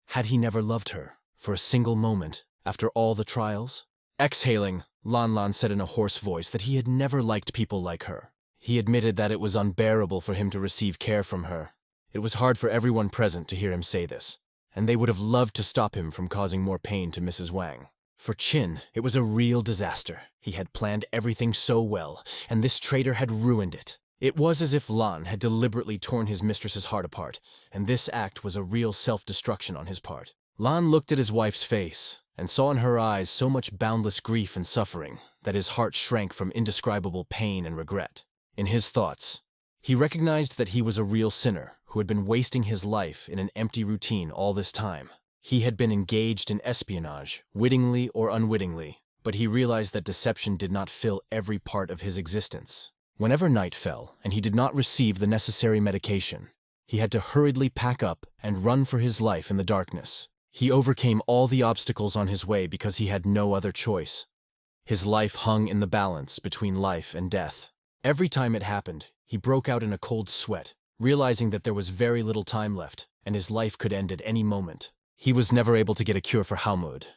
Had he never loved her, for a single moment, after all the trials? Exhaling, Lan said in a hoarse voice that he had never liked people like her. He admitted that it was unbearable for him to receive care from her. It was hard for everyone present to hear him say this, and they would have loved to stop him from causing more pain to Mrs. Wang. For Qin, it was a real disaster. He had planned everything so well, and this traitor had ruined it. It was as if Lan had deliberately torn his mistress's heart apart, and this act was a real self-destruction on his part. Lan looked at his wife's face, and saw in her eyes so much boundless grief and suffering that his heart shrank from indescribable pain and regret. In his thoughts, he recognized that he was a real sinner who had been wasting his life in an empty routine all this time. He had been engaged in espionage, wittingly or unwittingly, but he realized that deception did not fill every part of his existence. Whenever night fell and he did not receive the necessary medication, he had to hurriedly pack up and run for his life in the darkness. He overcame all the obstacles on his way because he had no other choice. His life hung in the balance between life and death. Every time it happened, he broke out in a cold sweat, realizing that there was very little time left and his life could end at any moment. He was never able to get a cure for Haumud,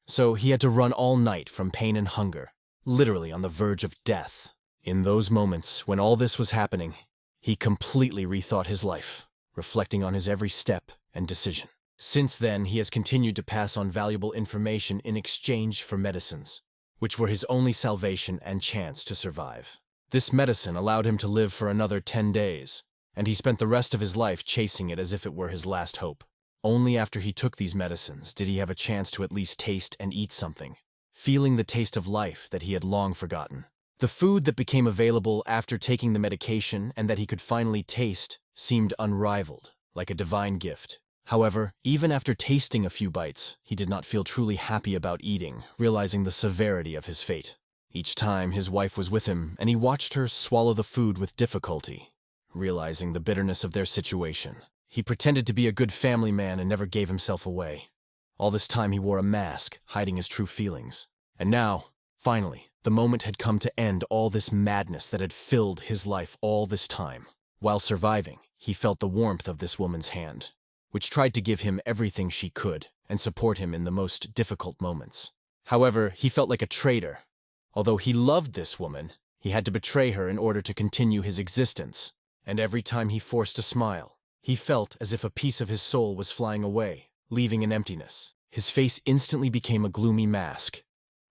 so he had to run all night from pain and hunger, literally on the verge of death. In those moments, when all this was happening, he completely rethought his life, reflecting on his every step and decision. Since then, he has continued to pass on valuable information in exchange for medicines, which were his only salvation and chance to survive. This medicine allowed him to live for another 10 days, and he spent the rest of his life chasing it as if it were his last hope. Only after he took these medicines did he have a chance to at least taste and eat something, feeling the taste of life that he had long forgotten. The food that became available after taking the medication and that he could finally taste seemed unrivaled, like a divine gift. However, even after tasting a few bites, he did not feel truly happy about eating, realizing the severity of his fate. Each time his wife was with him, and he watched her swallow the food with difficulty, realizing the bitterness of their situation. He pretended to be a good family man and never gave himself away. All this time he wore a mask, hiding his true feelings. And now, finally, the moment had come to end all this madness that had filled his life all this time. While surviving, he felt the warmth of this woman's hand, which tried to give him everything she could and support him in the most difficult moments. However, he felt like a traitor. Although he loved this woman, he had to betray her in order to continue his existence, and every time he forced a smile, he felt as if a piece of his soul was flying away, leaving an emptiness. His face instantly became a gloomy mask,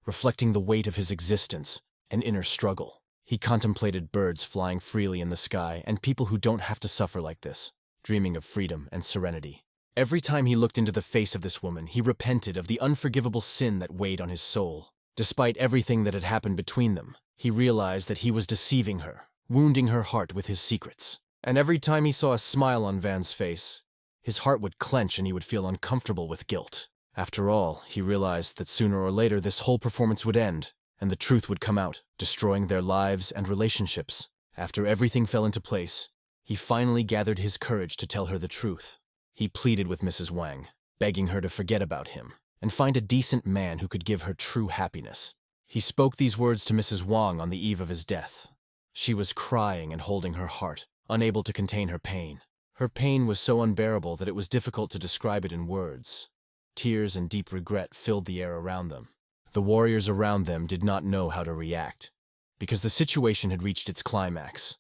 reflecting the weight of his existence and inner struggle. He contemplated birds flying freely in the sky and people who don't have to suffer like this, dreaming of freedom and serenity. Every time he looked into the face of this woman, he repented of the unforgivable sin that weighed on his soul. Despite everything that had happened between them, he realized that he was deceiving her, wounding her heart with his secrets. And every time he saw a smile on Van's face, his heart would clench and he would feel uncomfortable with guilt. After all, he realized that sooner or later this whole performance would end, and the truth would come out, destroying their lives and relationships. After everything fell into place, he finally gathered his courage to tell her the truth. He pleaded with Mrs. Wang, begging her to forget about him and find a decent man who could give her true happiness. He spoke these words to Mrs. Wang on the eve of his death. She was crying and holding her heart, unable to contain her pain. Her pain was so unbearable that it was difficult to describe it in words. Tears and deep regret filled the air around them. The warriors around them did not know how to react, because the situation had reached its climax,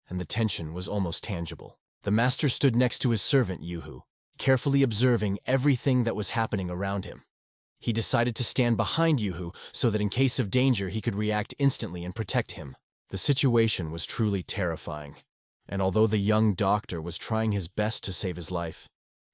and the tension was almost tangible. The master stood next to his servant, Yuhu, carefully observing everything that was happening around him. He decided to stand behind Yuhu so that in case of danger he could react instantly and protect him. The situation was truly terrifying, and although the young doctor was trying his best to save his life,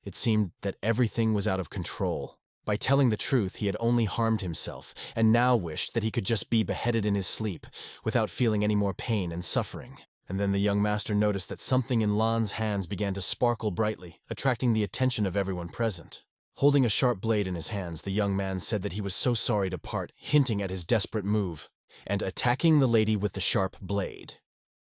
it seemed that everything was out of control. By telling the truth, he had only harmed himself, and now wished that he could just be beheaded in his sleep, without feeling any more pain and suffering. And then the young master noticed that something in Lan's hands began to sparkle brightly, attracting the attention of everyone present. Holding a sharp blade in his hands, the young man said that he was so sorry to part, hinting at his desperate move, and attacking the lady with the sharp blade.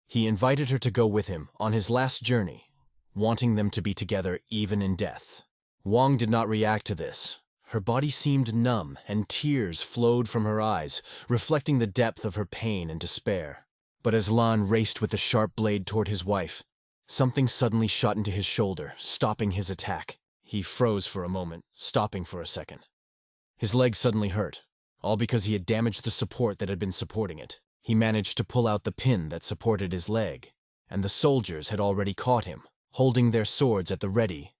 He invited her to go with him on his last journey, wanting them to be together even in death. Wang did not react to this. Her body seemed numb, and tears flowed from her eyes, reflecting the depth of her pain and despair. But as Lan raced with the sharp blade toward his wife, something suddenly shot into his shoulder, stopping his attack. He froze for a moment, stopping for a second. His leg suddenly hurt, all because he had damaged the support that had been supporting it. He managed to pull out the pin that supported his leg, and the soldiers had already caught him, holding their swords at the ready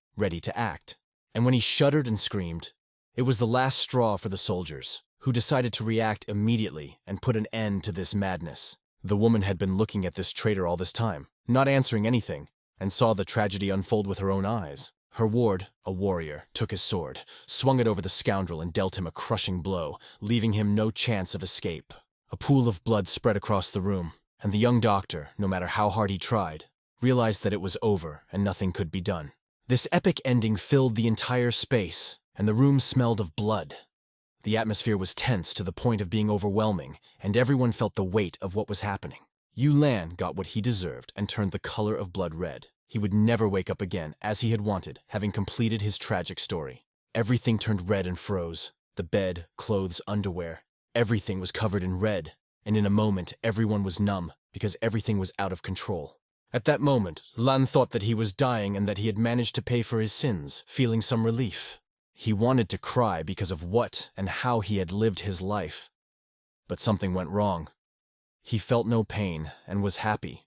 to act. And when he shuddered and screamed, it was the last straw for the soldiers, who decided to react immediately and put an end to this madness. The woman had been looking at this traitor all this time, not answering anything, and saw the tragedy unfold with her own eyes. Her ward, a warrior, took his sword, swung it over the scoundrel and dealt him a crushing blow, leaving him no chance of escape. A pool of blood spread across the room, and the young doctor, no matter how hard he tried, realized that it was over and nothing could be done. This epic ending filled the entire space, and the room smelled of blood. The atmosphere was tense to the point of being overwhelming, and everyone felt the weight of what was happening. Yu Lan got what he deserved and turned the color of blood red. He would never wake up again, as he had wanted, having completed his tragic story. Everything turned red and froze. The bed, clothes, underwear. Everything was covered in red, and in a moment everyone was numb, because everything was out of control. At that moment, Lan thought that he was dying and that he had managed to pay for his sins, feeling some relief. He wanted to cry because of what and how he had lived his life. But something went wrong. He felt no pain and was happy,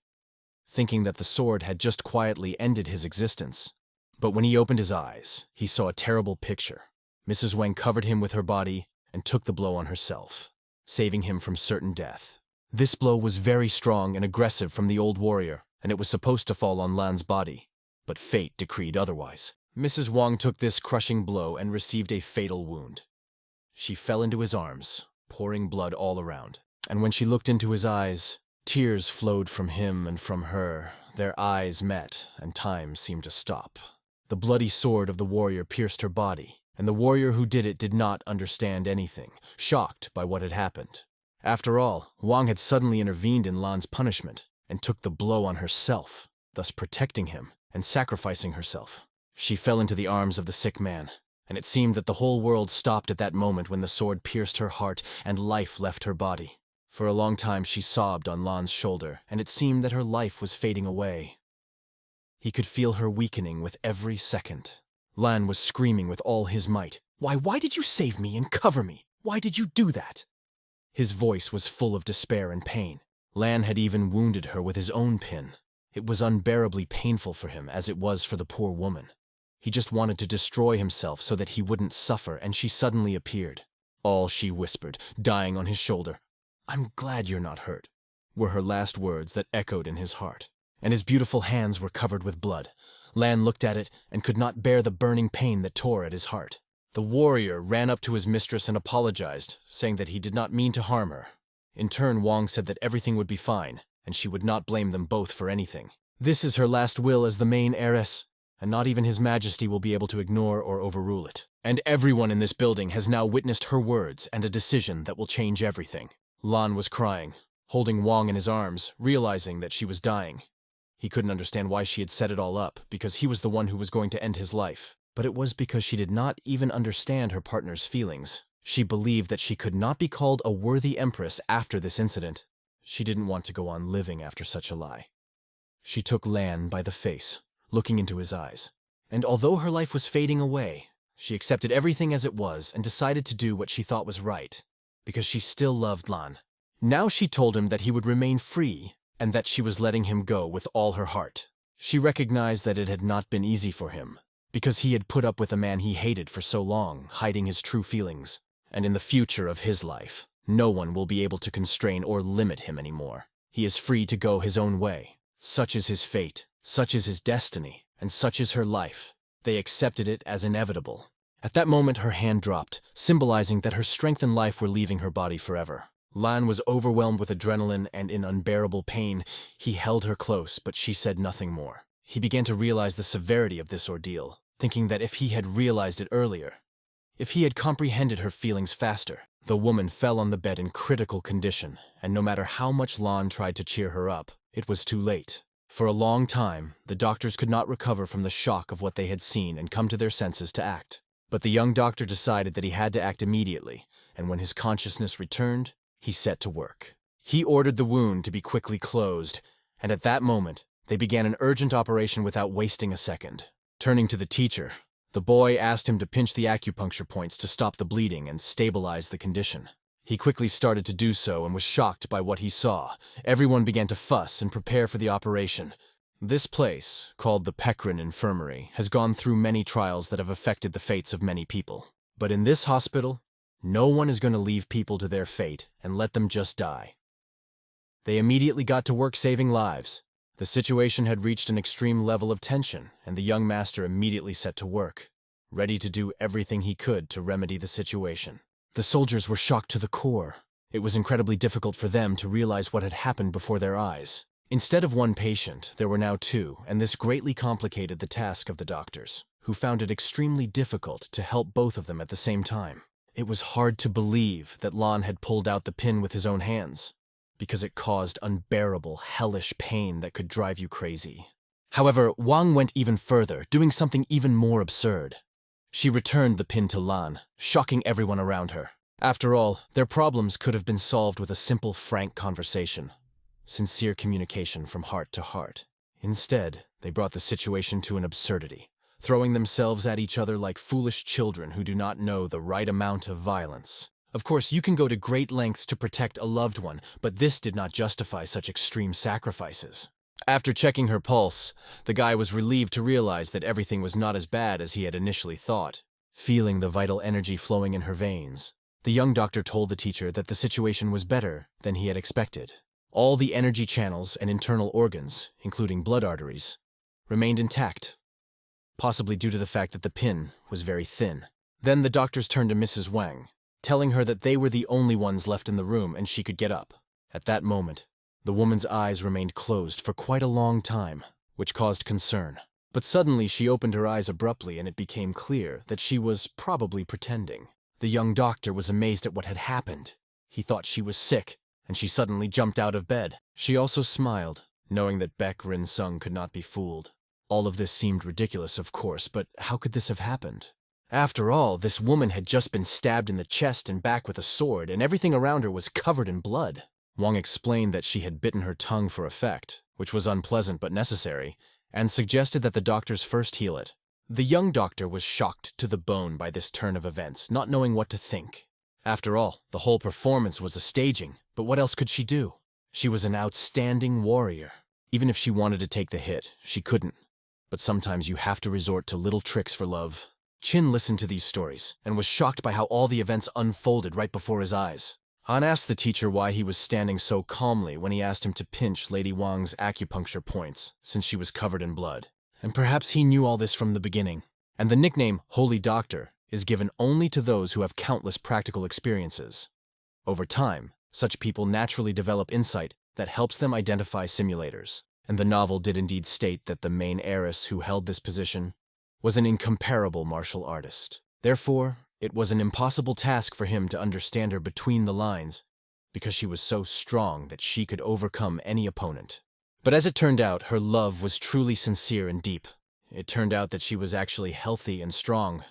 thinking that the sword had just quietly ended his existence. But when he opened his eyes, he saw a terrible picture. Mrs. Wang covered him with her body and took the blow on herself, saving him from certain death. This blow was very strong and aggressive from the old warrior, and it was supposed to fall on Lan's body, but fate decreed otherwise. Mrs. Wang took this crushing blow and received a fatal wound. She fell into his arms, pouring blood all around, and when she looked into his eyes, tears flowed from him and from her. Their eyes met, and time seemed to stop. The bloody sword of the warrior pierced her body, and the warrior who did it did not understand anything, shocked by what had happened. After all, Wang had suddenly intervened in Lan's punishment and took the blow on herself, thus protecting him and sacrificing herself. She fell into the arms of the sick man, and it seemed that the whole world stopped at that moment when the sword pierced her heart and life left her body. For a long time she sobbed on Lan's shoulder, and it seemed that her life was fading away. He could feel her weakening with every second. Lan was screaming with all his might. Why did you save me and cover me? Why did you do that?" His voice was full of despair and pain. Lan had even wounded her with his own pin. It was unbearably painful for him, as it was for the poor woman. He just wanted to destroy himself so that he wouldn't suffer, and she suddenly appeared. All she whispered, dying on his shoulder, "I'm glad you're not hurt," were her last words that echoed in his heart. And his beautiful hands were covered with blood. Lan looked at it and could not bear the burning pain that tore at his heart. The warrior ran up to his mistress and apologized, saying that he did not mean to harm her. In turn, Wang said that everything would be fine, and she would not blame them both for anything. This is her last will as the main heiress, and not even His Majesty will be able to ignore or overrule it. And everyone in this building has now witnessed her words and a decision that will change everything. Lan was crying, holding Wang in his arms, realizing that she was dying. He couldn't understand why she had set it all up, because he was the one who was going to end his life. But it was because she did not even understand her partner's feelings. She believed that she could not be called a worthy empress after this incident. She didn't want to go on living after such a lie. She took Lan by the face, looking into his eyes. And although her life was fading away, she accepted everything as it was and decided to do what she thought was right, because she still loved Lan. Now she told him that he would remain free and that she was letting him go with all her heart. She recognized that it had not been easy for him, because he had put up with a man he hated for so long, hiding his true feelings. And in the future of his life, no one will be able to constrain or limit him anymore. He is free to go his own way. Such is his fate, such is his destiny, and such is her life. They accepted it as inevitable. At that moment her hand dropped, symbolizing that her strength and life were leaving her body forever. Lan was overwhelmed with adrenaline and in unbearable pain. He held her close, but she said nothing more. He began to realize the severity of this ordeal, thinking that if he had realized it earlier, if he had comprehended her feelings faster. The woman fell on the bed in critical condition, and no matter how much Lan tried to cheer her up, it was too late. For a long time, the doctors could not recover from the shock of what they had seen and come to their senses to act. But the young doctor decided that he had to act immediately, and when his consciousness returned, he set to work. He ordered the wound to be quickly closed, and at that moment, they began an urgent operation without wasting a second. Turning to the teacher, the boy asked him to pinch the acupuncture points to stop the bleeding and stabilize the condition. He quickly started to do so and was shocked by what he saw. Everyone began to fuss and prepare for the operation. This place, called the Pekrin Infirmary, has gone through many trials that have affected the fates of many people. But in this hospital, no one is going to leave people to their fate and let them just die. They immediately got to work saving lives. The situation had reached an extreme level of tension, and the young master immediately set to work, ready to do everything he could to remedy the situation. The soldiers were shocked to the core. It was incredibly difficult for them to realize what had happened before their eyes. Instead of one patient, there were now two, and this greatly complicated the task of the doctors, who found it extremely difficult to help both of them at the same time. It was hard to believe that Lan had pulled out the pin with his own hands, because it caused unbearable, hellish pain that could drive you crazy. However, Wang went even further, doing something even more absurd. She returned the pin to Lan, shocking everyone around her. After all, their problems could have been solved with a simple, frank conversation. Sincere communication from heart to heart. Instead, they brought the situation to an absurdity, throwing themselves at each other like foolish children who do not know the right amount of violence. Of course, you can go to great lengths to protect a loved one, but this did not justify such extreme sacrifices. After checking her pulse, the guy was relieved to realize that everything was not as bad as he had initially thought. Feeling the vital energy flowing in her veins, the young doctor told the teacher that the situation was better than he had expected. All the energy channels and internal organs, including blood arteries, remained intact, possibly due to the fact that the pin was very thin. Then the doctors turned to Mrs. Wang, telling her that they were the only ones left in the room and she could get up. At that moment, the woman's eyes remained closed for quite a long time, which caused concern. But suddenly she opened her eyes abruptly and it became clear that she was probably pretending. The young doctor was amazed at what had happened. He thought she was sick, and she suddenly jumped out of bed. She also smiled, knowing that Baek Rin-sung could not be fooled. All of this seemed ridiculous, of course, but how could this have happened? After all, this woman had just been stabbed in the chest and back with a sword, and everything around her was covered in blood. Wang explained that she had bitten her tongue for effect, which was unpleasant but necessary, and suggested that the doctors first heal it. The young doctor was shocked to the bone by this turn of events, not knowing what to think. After all, the whole performance was a staging, but what else could she do? She was an outstanding warrior. Even if she wanted to take the hit, she couldn't. But sometimes you have to resort to little tricks for love. Chin listened to these stories and was shocked by how all the events unfolded right before his eyes. Han asked the teacher why he was standing so calmly when he asked him to pinch Lady Wang's acupuncture points, since she was covered in blood. And perhaps he knew all this from the beginning. And the nickname Holy Doctor is given only to those who have countless practical experiences. Over time, such people naturally develop insight that helps them identify simulators. And the novel did indeed state that the main heiress who held this position was an incomparable martial artist. Therefore, it was an impossible task for him to understand her between the lines, because she was so strong that she could overcome any opponent. But as it turned out, her love was truly sincere and deep. It turned out that she was actually healthy and strong,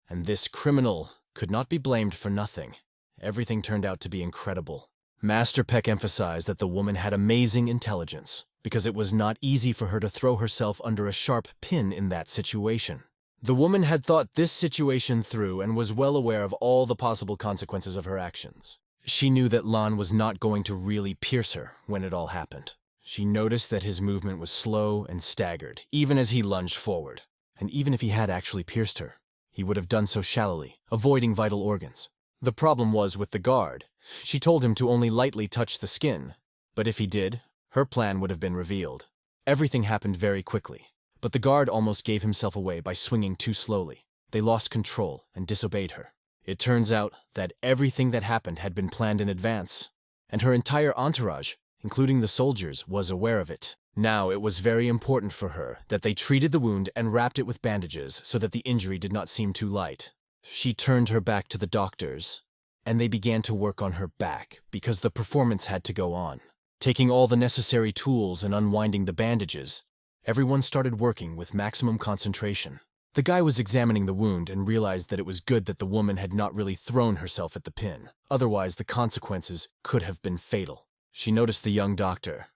and this criminal could not be blamed for nothing. Everything turned out to be incredible. Master Peck emphasized that the woman had amazing intelligence, because it was not easy for her to throw herself under a sharp pin in that situation. The woman had thought this situation through and was well aware of all the possible consequences of her actions. She knew that Lan was not going to really pierce her when it all happened. She noticed that his movement was slow and staggered, even as he lunged forward. And even if he had actually pierced her, he would have done so shallowly, avoiding vital organs. The problem was with the guard. She told him to only lightly touch the skin, but if he did, her plan would have been revealed. Everything happened very quickly, but the guard almost gave himself away by swinging too slowly. They lost control and disobeyed her. It turns out that everything that happened had been planned in advance, and her entire entourage, including the soldiers, was aware of it. Now it was very important for her that they treated the wound and wrapped it with bandages so that the injury did not seem too light. She turned her back to the doctors, and they began to work on her back because the performance had to go on. Taking all the necessary tools and unwinding the bandages, everyone started working with maximum concentration. The guy was examining the wound and realized that it was good that the woman had not really thrown herself at the pin. Otherwise, the consequences could have been fatal. She noticed the young doctor.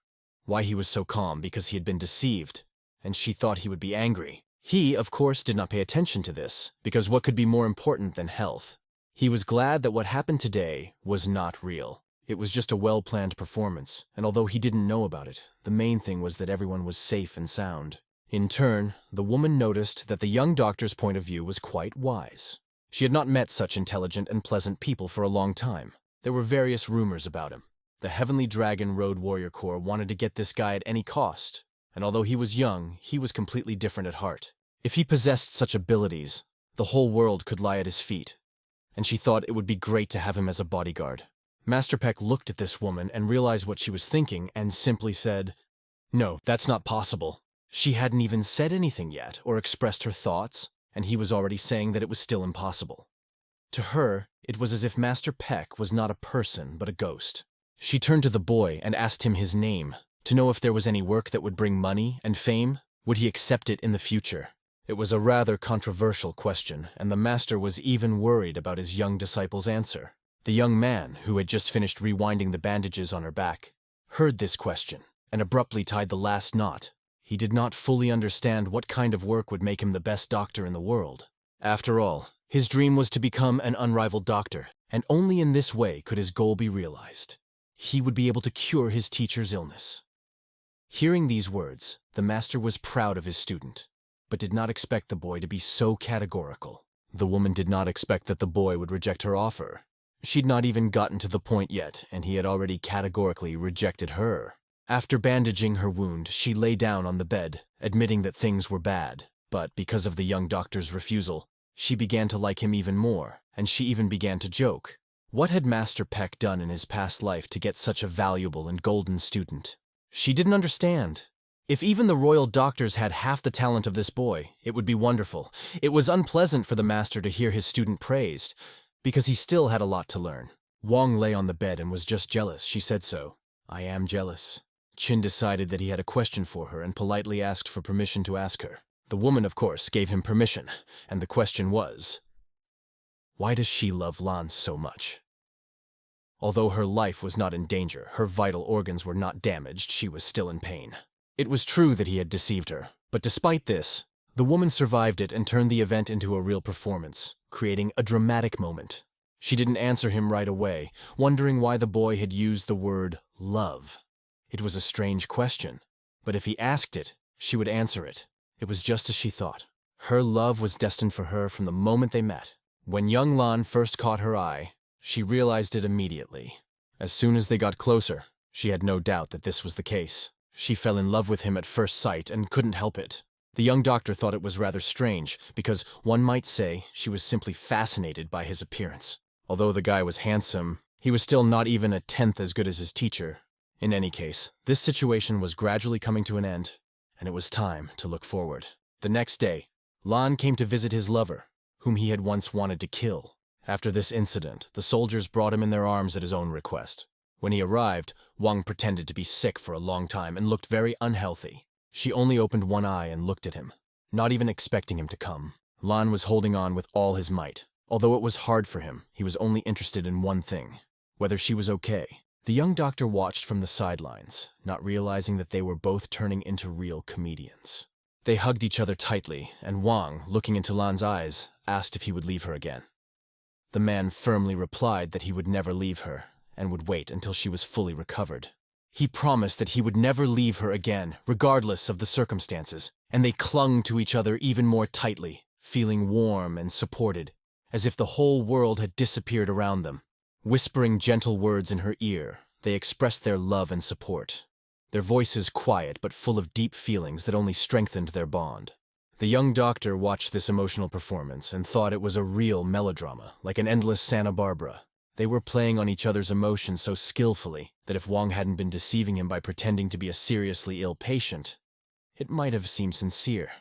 Why he was so calm? Because he had been deceived, and she thought he would be angry. He, of course, did not pay attention to this, because what could be more important than health? He was glad that what happened today was not real. It was just a well-planned performance, and although he didn't know about it, the main thing was that everyone was safe and sound. In turn, the woman noticed that the young doctor's point of view was quite wise. She had not met such intelligent and pleasant people for a long time. There were various rumors about him. The Heavenly Dragon Road Warrior Corps wanted to get this guy at any cost, and although he was young, he was completely different at heart. If he possessed such abilities, the whole world could lie at his feet, and she thought it would be great to have him as a bodyguard. Master Peck looked at this woman and realized what she was thinking and simply said, "No, that's not possible." She hadn't even said anything yet or expressed her thoughts, and he was already saying that it was still impossible. To her, it was as if Master Peck was not a person but a ghost. She turned to the boy and asked him his name, to know if there was any work that would bring money and fame. Would he accept it in the future? It was a rather controversial question, and the master was even worried about his young disciple's answer. The young man, who had just finished rewinding the bandages on her back, heard this question and abruptly tied the last knot. He did not fully understand what kind of work would make him the best doctor in the world. After all, his dream was to become an unrivaled doctor, and only in this way could his goal be realized. He would be able to cure his teacher's illness. Hearing these words, the master was proud of his student, but did not expect the boy to be so categorical. The woman did not expect that the boy would reject her offer. She'd not even gotten to the point yet, and he had already categorically rejected her. After bandaging her wound, she lay down on the bed, admitting that things were bad. But because of the young doctor's refusal, she began to like him even more, and she even began to joke. What had Master Peck done in his past life to get such a valuable and golden student? She didn't understand. If even the royal doctors had half the talent of this boy, it would be wonderful. It was unpleasant for the master to hear his student praised, because he still had a lot to learn. Wang lay on the bed and was just jealous. She said so. "I am jealous." Qin decided that he had a question for her and politely asked for permission to ask her. The woman, of course, gave him permission, and the question was, why does she love Lan so much? Although her life was not in danger, her vital organs were not damaged, she was still in pain. It was true that he had deceived her, but despite this, the woman survived it and turned the event into a real performance, creating a dramatic moment. She didn't answer him right away, wondering why the boy had used the word love. It was a strange question, but if he asked it, she would answer it. It was just as she thought. Her love was destined for her from the moment they met. When young Lan first caught her eye, she realized it immediately. As soon as they got closer, she had no doubt that this was the case. She fell in love with him at first sight and couldn't help it. The young doctor thought it was rather strange, because one might say she was simply fascinated by his appearance. Although the guy was handsome, he was still not even a tenth as good as his teacher. In any case, this situation was gradually coming to an end, and it was time to look forward. The next day, Lan came to visit his lover, whom he had once wanted to kill. After this incident, the soldiers brought him in their arms at his own request. When he arrived, Wang pretended to be sick for a long time and looked very unhealthy. She only opened one eye and looked at him, not even expecting him to come. Lan was holding on with all his might. Although it was hard for him, he was only interested in one thing, whether she was okay. The young doctor watched from the sidelines, not realizing that they were both turning into real comedians. They hugged each other tightly, and Wang, looking into Lan's eyes, asked if he would leave her again. The man firmly replied that he would never leave her, and would wait until she was fully recovered. He promised that he would never leave her again, regardless of the circumstances, and they clung to each other even more tightly, feeling warm and supported, as if the whole world had disappeared around them. Whispering gentle words in her ear, they expressed their love and support. Their voices quiet but full of deep feelings that only strengthened their bond. The young doctor watched this emotional performance and thought it was a real melodrama, like an endless Santa Barbara. They were playing on each other's emotions so skillfully that if Wang hadn't been deceiving him by pretending to be a seriously ill patient, it might have seemed sincere.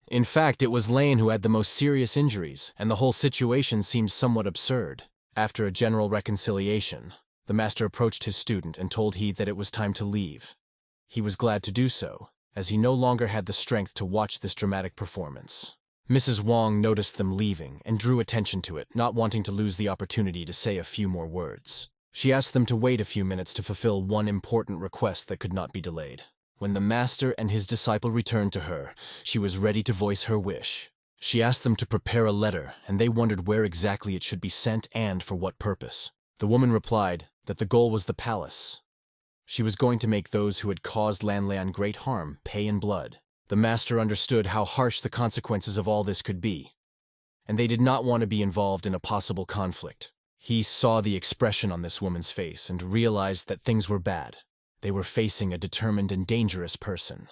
In fact, it was Lane who had the most serious injuries, and the whole situation seemed somewhat absurd. After a general reconciliation, the master approached his student and told he that it was time to leave. He was glad to do so, as he no longer had the strength to watch this dramatic performance. Mrs. Wang noticed them leaving and drew attention to it, not wanting to lose the opportunity to say a few more words. She asked them to wait a few minutes to fulfill one important request that could not be delayed. When the master and his disciple returned to her, she was ready to voice her wish. She asked them to prepare a letter, and they wondered where exactly it should be sent and for what purpose. The woman replied that the goal was the palace. She was going to make those who had caused Lanlan great harm pay in blood. The master understood how harsh the consequences of all this could be, and they did not want to be involved in a possible conflict. He saw the expression on this woman's face and realized that things were bad. They were facing a determined and dangerous person.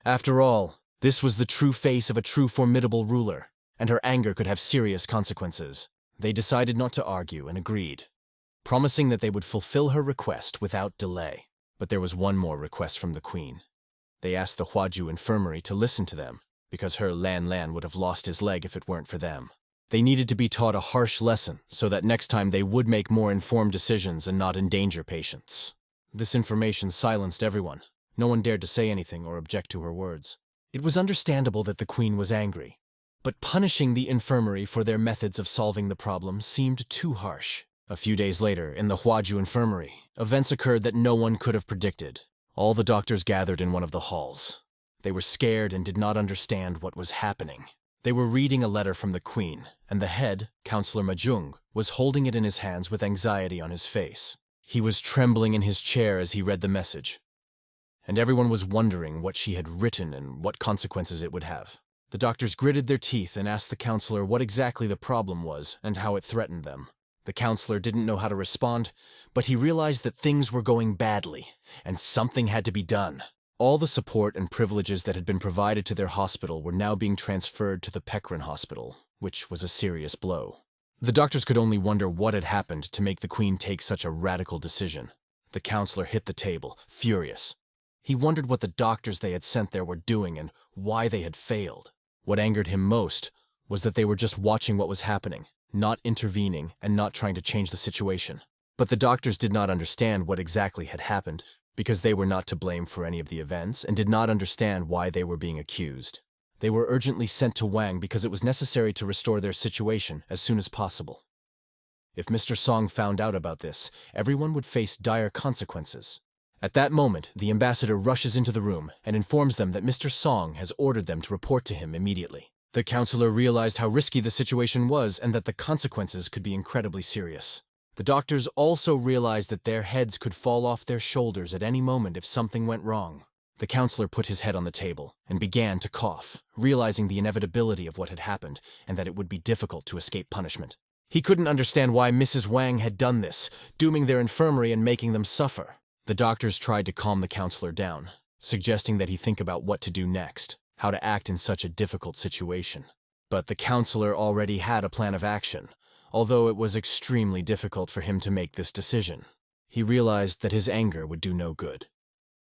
After all, this was the true face of a true formidable ruler, and her anger could have serious consequences. They decided not to argue and agreed, promising that they would fulfill her request without delay. But there was one more request from the queen. They asked the Huaju infirmary to listen to them, because her Lan would have lost his leg if it weren't for them. They needed to be taught a harsh lesson so that next time they would make more informed decisions and not endanger patients. This information silenced everyone. No one dared to say anything or object to her words. It was understandable that the queen was angry, but punishing the infirmary for their methods of solving the problem seemed too harsh. A few days later, in the Huaju infirmary, events occurred that no one could have predicted. All the doctors gathered in one of the halls. They were scared and did not understand what was happening. They were reading a letter from the queen, and the head, Counselor Majung, was holding it in his hands with anxiety on his face. He was trembling in his chair as he read the message, and everyone was wondering what she had written and what consequences it would have. The doctors gritted their teeth and asked the counselor what exactly the problem was and how it threatened them. The counselor didn't know how to respond, but he realized that things were going badly, and something had to be done. All the support and privileges that had been provided to their hospital were now being transferred to the Pekrin hospital, which was a serious blow. The doctors could only wonder what had happened to make the queen take such a radical decision. The counselor hit the table, furious. He wondered what the doctors they had sent there were doing and why they had failed. What angered him most was that they were just watching what was happening, not intervening and not trying to change the situation. But the doctors did not understand what exactly had happened, because they were not to blame for any of the events and did not understand why they were being accused. They were urgently sent to Wang because it was necessary to restore their situation as soon as possible. If Mr. Song found out about this, everyone would face dire consequences. At that moment, the ambassador rushes into the room and informs them that Mr. Song has ordered them to report to him immediately. The counselor realized how risky the situation was and that the consequences could be incredibly serious. The doctors also realized that their heads could fall off their shoulders at any moment if something went wrong. The counselor put his head on the table and began to cough, realizing the inevitability of what had happened and that it would be difficult to escape punishment. He couldn't understand why Mrs. Wang had done this, dooming their infirmary and making them suffer. The doctors tried to calm the counselor down, suggesting that he think about what to do next, how to act in such a difficult situation. But the counselor already had a plan of action, although it was extremely difficult for him to make this decision. He realized that his anger would do no good,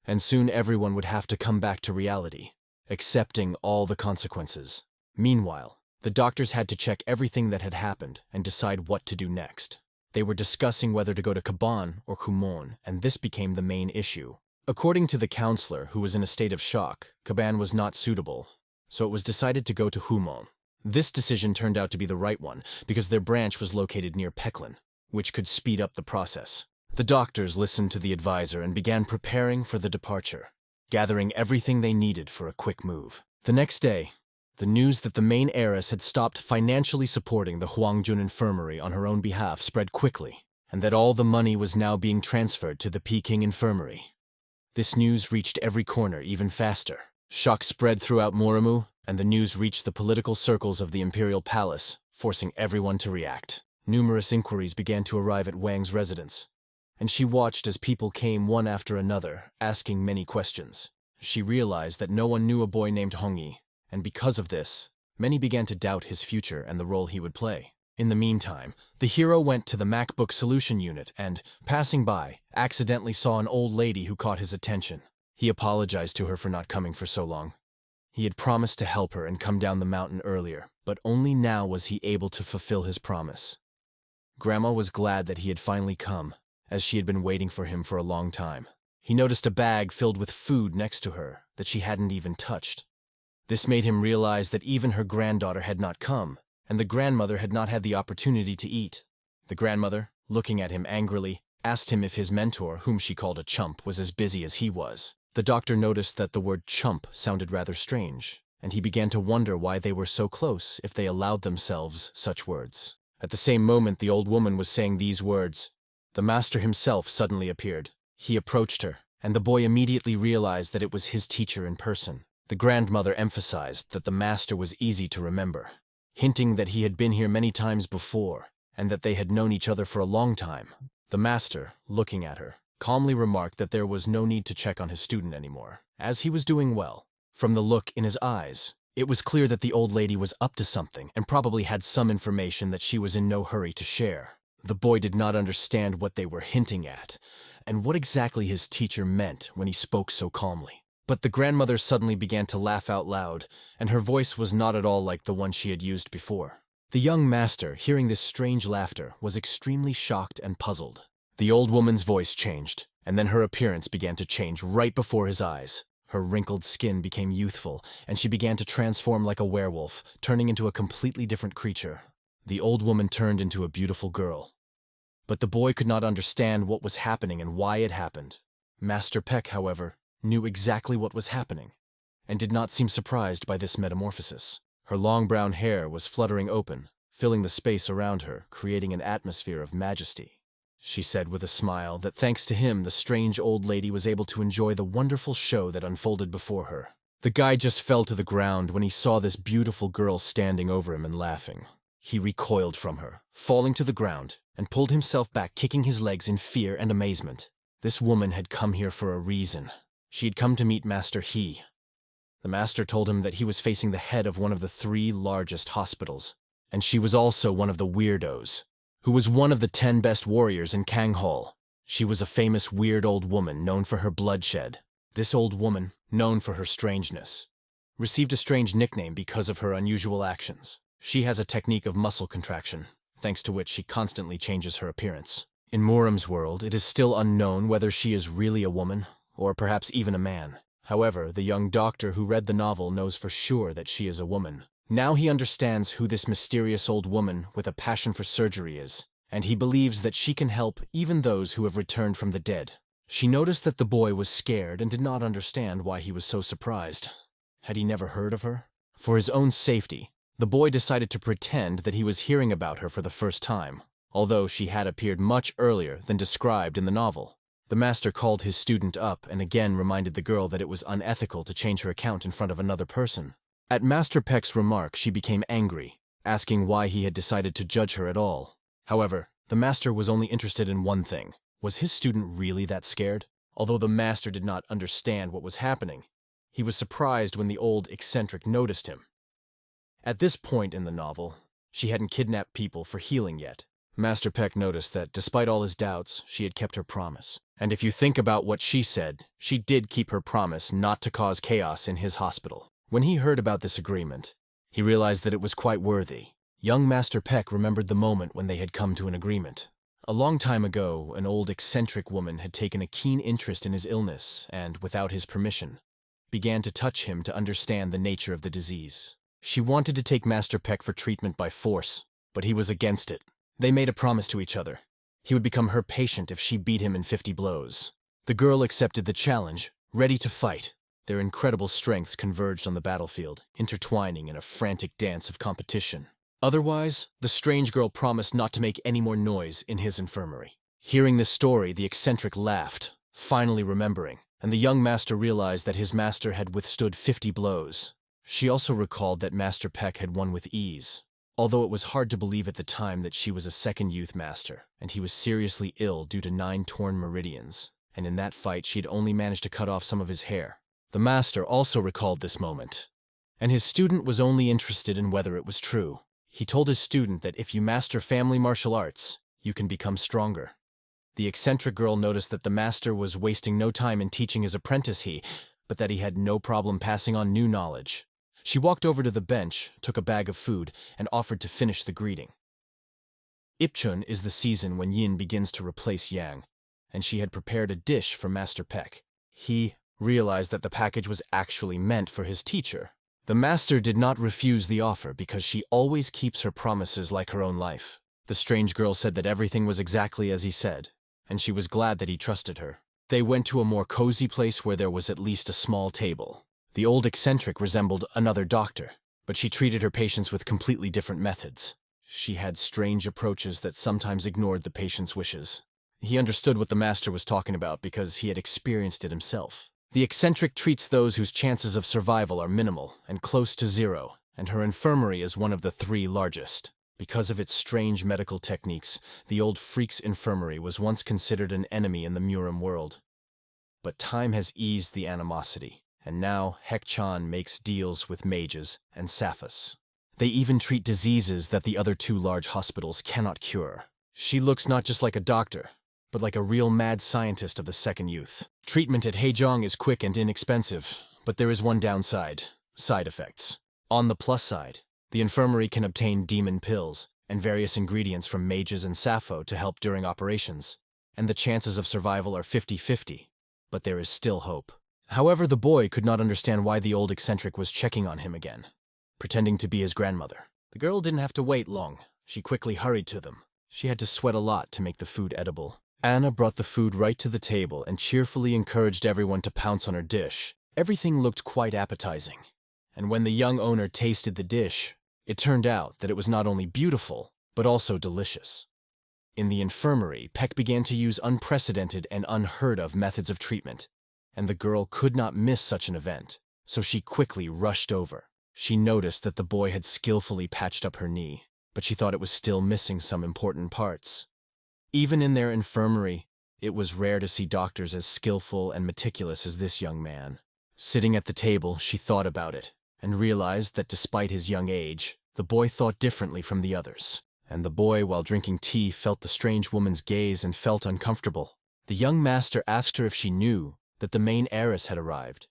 and soon everyone would have to come back to reality, accepting all the consequences. Meanwhile, the doctors had to check everything that had happened and decide what to do next. They were discussing whether to go to Kaban or Kumon, and this became the main issue. According to the counselor, who was in a state of shock, Kaban was not suitable, so it was decided to go to Humon. This decision turned out to be the right one, because their branch was located near Peklin, which could speed up the process. The doctors listened to the advisor and began preparing for the departure, gathering everything they needed for a quick move. The next day, the news that the main heiress had stopped financially supporting the Huangjun infirmary on her own behalf spread quickly, and that all the money was now being transferred to the Peking infirmary. This news reached every corner even faster. Shock spread throughout Morimu, and the news reached the political circles of the imperial palace, forcing everyone to react. Numerous inquiries began to arrive at Wang's residence, and she watched as people came one after another, asking many questions. She realized that no one knew a boy named Hongyi, and because of this, many began to doubt his future and the role he would play. In the meantime, the hero went to the MacBook Solution Unit and, passing by, accidentally saw an old lady who caught his attention. He apologized to her for not coming for so long. He had promised to help her and come down the mountain earlier, but only now was he able to fulfill his promise. Grandma was glad that he had finally come, as she had been waiting for him for a long time. He noticed a bag filled with food next to her that she hadn't even touched. This made him realize that even her granddaughter had not come, and the grandmother had not had the opportunity to eat. The grandmother, looking at him angrily, asked him if his mentor, whom she called a chump, was as busy as he was. The doctor noticed that the word chump sounded rather strange, and he began to wonder why they were so close if they allowed themselves such words. At the same moment the old woman was saying these words, the master himself suddenly appeared. He approached her, and the boy immediately realized that it was his teacher in person. The grandmother emphasized that the master was easy to remember, hinting that he had been here many times before, and that they had known each other for a long time. The master, looking at her, calmly remarked that there was no need to check on his student anymore, as he was doing well. From the look in his eyes, it was clear that the old lady was up to something and probably had some information that she was in no hurry to share. The boy did not understand what they were hinting at, and what exactly his teacher meant when he spoke so calmly. But the grandmother suddenly began to laugh out loud, and her voice was not at all like the one she had used before. The young master, hearing this strange laughter, was extremely shocked and puzzled. The old woman's voice changed, and then her appearance began to change right before his eyes. Her wrinkled skin became youthful, and she began to transform like a werewolf, turning into a completely different creature. The old woman turned into a beautiful girl. But the boy could not understand what was happening and why it happened. Master Peck, however, knew exactly what was happening, and did not seem surprised by this metamorphosis. Her long brown hair was fluttering open, filling the space around her, creating an atmosphere of majesty. She said with a smile that thanks to him the strange old lady was able to enjoy the wonderful show that unfolded before her. The guy just fell to the ground when he saw this beautiful girl standing over him and laughing. He recoiled from her, falling to the ground, and pulled himself back, kicking his legs in fear and amazement. This woman had come here for a reason. She had come to meet Master He. The master told him that he was facing the head of one of the 3 largest hospitals, and she was also one of the weirdos, who was one of the 10 best warriors in Kanghol. She was a famous weird old woman known for her bloodshed. This old woman, known for her strangeness, received a strange nickname because of her unusual actions. She has a technique of muscle contraction, thanks to which she constantly changes her appearance. In Muram's world, it is still unknown whether she is really a woman, or perhaps even a man. However, the young doctor who read the novel knows for sure that she is a woman. Now he understands who this mysterious old woman with a passion for surgery is, and he believes that she can help even those who have returned from the dead. She noticed that the boy was scared and did not understand why he was so surprised. Had he never heard of her? For his own safety, the boy decided to pretend that he was hearing about her for the first time, although she had appeared much earlier than described in the novel. The master called his student up and again reminded the girl that it was unethical to change her account in front of another person. At Master Peck's remark, she became angry, asking why he had decided to judge her at all. However, the master was only interested in one thing. Was his student really that scared? Although the master did not understand what was happening, he was surprised when the old eccentric noticed him. At this point in the novel, she hadn't kidnapped people for healing yet. Master Peck noticed that, despite all his doubts, she had kept her promise. And if you think about what she said, she did keep her promise not to cause chaos in his hospital. When he heard about this agreement, he realized that it was quite worthy. Young Master Peck remembered the moment when they had come to an agreement. A long time ago, an old eccentric woman had taken a keen interest in his illness and, without his permission, began to touch him to understand the nature of the disease. She wanted to take Master Peck for treatment by force, but he was against it. They made a promise to each other. He would become her patient if she beat him in 50 blows. The girl accepted the challenge, ready to fight. Their incredible strengths converged on the battlefield, intertwining in a frantic dance of competition. Otherwise, the strange girl promised not to make any more noise in his infirmary. Hearing this story, the eccentric laughed, finally remembering, and the young master realized that his master had withstood 50 blows. She also recalled that Master Peck had won with ease, although it was hard to believe at the time that she was a second youth master, and he was seriously ill due to 9 torn meridians, and in that fight she had only managed to cut off some of his hair. The master also recalled this moment, and his student was only interested in whether it was true. He told his student that if you master family martial arts, you can become stronger. The eccentric girl noticed that the master was wasting no time in teaching his apprentice but that he had no problem passing on new knowledge. She walked over to the bench, took a bag of food, and offered to finish the greeting. Ipchun is the season when yin begins to replace yang, and she had prepared a dish for Master Peck. He realized that the package was actually meant for his teacher, The master did not refuse the offer because she always keeps her promises like her own life. The strange girl said that everything was exactly as he said, and she was glad that he trusted her. They went to a more cozy place where there was at least a small table. The old eccentric resembled another doctor, but she treated her patients with completely different methods. She had strange approaches that sometimes ignored the patient's wishes. He understood what the master was talking about because he had experienced it himself. The eccentric treats those whose chances of survival are minimal and close to zero, and her infirmary is one of the 3 largest. Because of its strange medical techniques, the old freak's infirmary was once considered an enemy in the Muram world. But time has eased the animosity, and now Hek-chan makes deals with mages and Saphas. They even treat diseases that the other 2 large hospitals cannot cure. She looks not just like a doctor, but like a real mad scientist of the second youth. Treatment at Haejong is quick and inexpensive, but there is one downside: side effects. On the plus side, the infirmary can obtain demon pills and various ingredients from mages and Sappho to help during operations, and the chances of survival are 50-50, but there is still hope. However, the boy could not understand why the old eccentric was checking on him again, pretending to be his grandmother. The girl didn't have to wait long. She quickly hurried to them. She had to sweat a lot to make the food edible. Anna brought the food right to the table and cheerfully encouraged everyone to pounce on her dish. Everything looked quite appetizing, and when the young owner tasted the dish, it turned out that it was not only beautiful, but also delicious. In the infirmary, Peck began to use unprecedented and unheard-of methods of treatment, and the girl could not miss such an event, so she quickly rushed over. She noticed that the boy had skillfully patched up her knee, but she thought it was still missing some important parts. Even in their infirmary, it was rare to see doctors as skillful and meticulous as this young man. Sitting at the table, she thought about it, and realized that despite his young age, the boy thought differently from the others. And the boy, while drinking tea, felt the strange woman's gaze and felt uncomfortable. The young master asked her if she knew that the main heiress had arrived.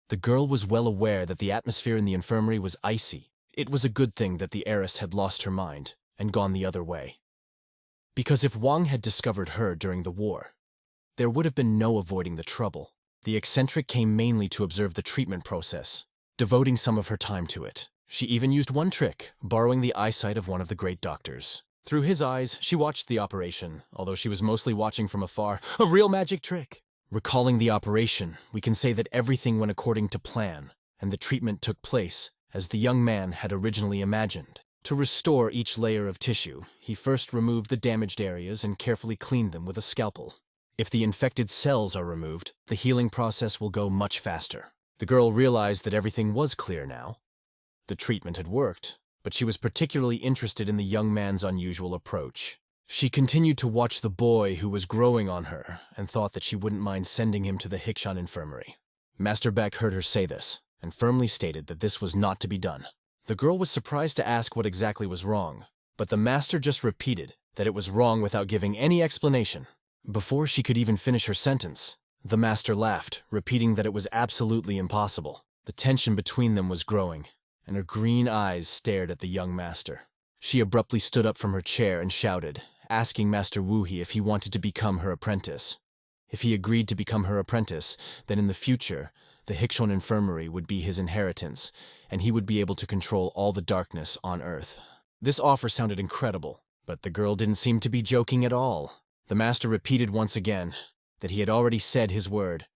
The girl was well aware that the atmosphere in the infirmary was icy. It was a good thing that the heiress had lost her mind and gone the other way. Because if Wang had discovered her during the war, there would have been no avoiding the trouble. The eccentric came mainly to observe the treatment process, devoting some of her time to it. She even used one trick, borrowing the eyesight of one of the great doctors. Through his eyes, she watched the operation, although she was mostly watching from afar. A real magic trick! Recalling the operation, we can say that everything went according to plan, and the treatment took place as the young man had originally imagined. To restore each layer of tissue, he first removed the damaged areas and carefully cleaned them with a scalpel. If the infected cells are removed, the healing process will go much faster. The girl realized that everything was clear now. The treatment had worked, but she was particularly interested in the young man's unusual approach. She continued to watch the boy who was growing on her and thought that she wouldn't mind sending him to the Hikshan infirmary. Master Beck heard her say this and firmly stated that this was not to be done. The girl was surprised to ask what exactly was wrong, but the master just repeated that it was wrong without giving any explanation. Before she could even finish her sentence, the master laughed, repeating that it was absolutely impossible. The tension between them was growing, and her green eyes stared at the young master. She abruptly stood up from her chair and shouted, asking Master Wuhi if he wanted to become her apprentice. If he agreed to become her apprentice, then in the future, the Hikshan infirmary would be his inheritance, and he would be able to control all the darkness on Earth. This offer sounded incredible, but the girl didn't seem to be joking at all. The master repeated once again that he had already said his word.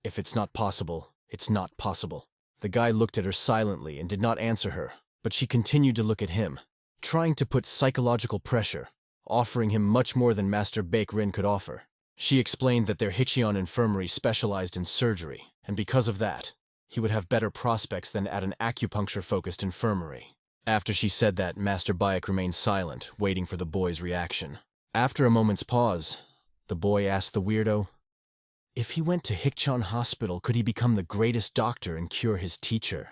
If it's not possible, it's not possible. The guy looked at her silently and did not answer her, but she continued to look at him, trying to put psychological pressure, offering him much more than Master Baek-rin could offer. She explained that their Hikshan infirmary specialized in surgery, and because of that, he would have better prospects than at an acupuncture-focused infirmary. After she said that, Master Bayek remained silent, waiting for the boy's reaction. After a moment's pause, the boy asked the weirdo, if he went to Hikshan Hospital, could he become the greatest doctor and cure his teacher?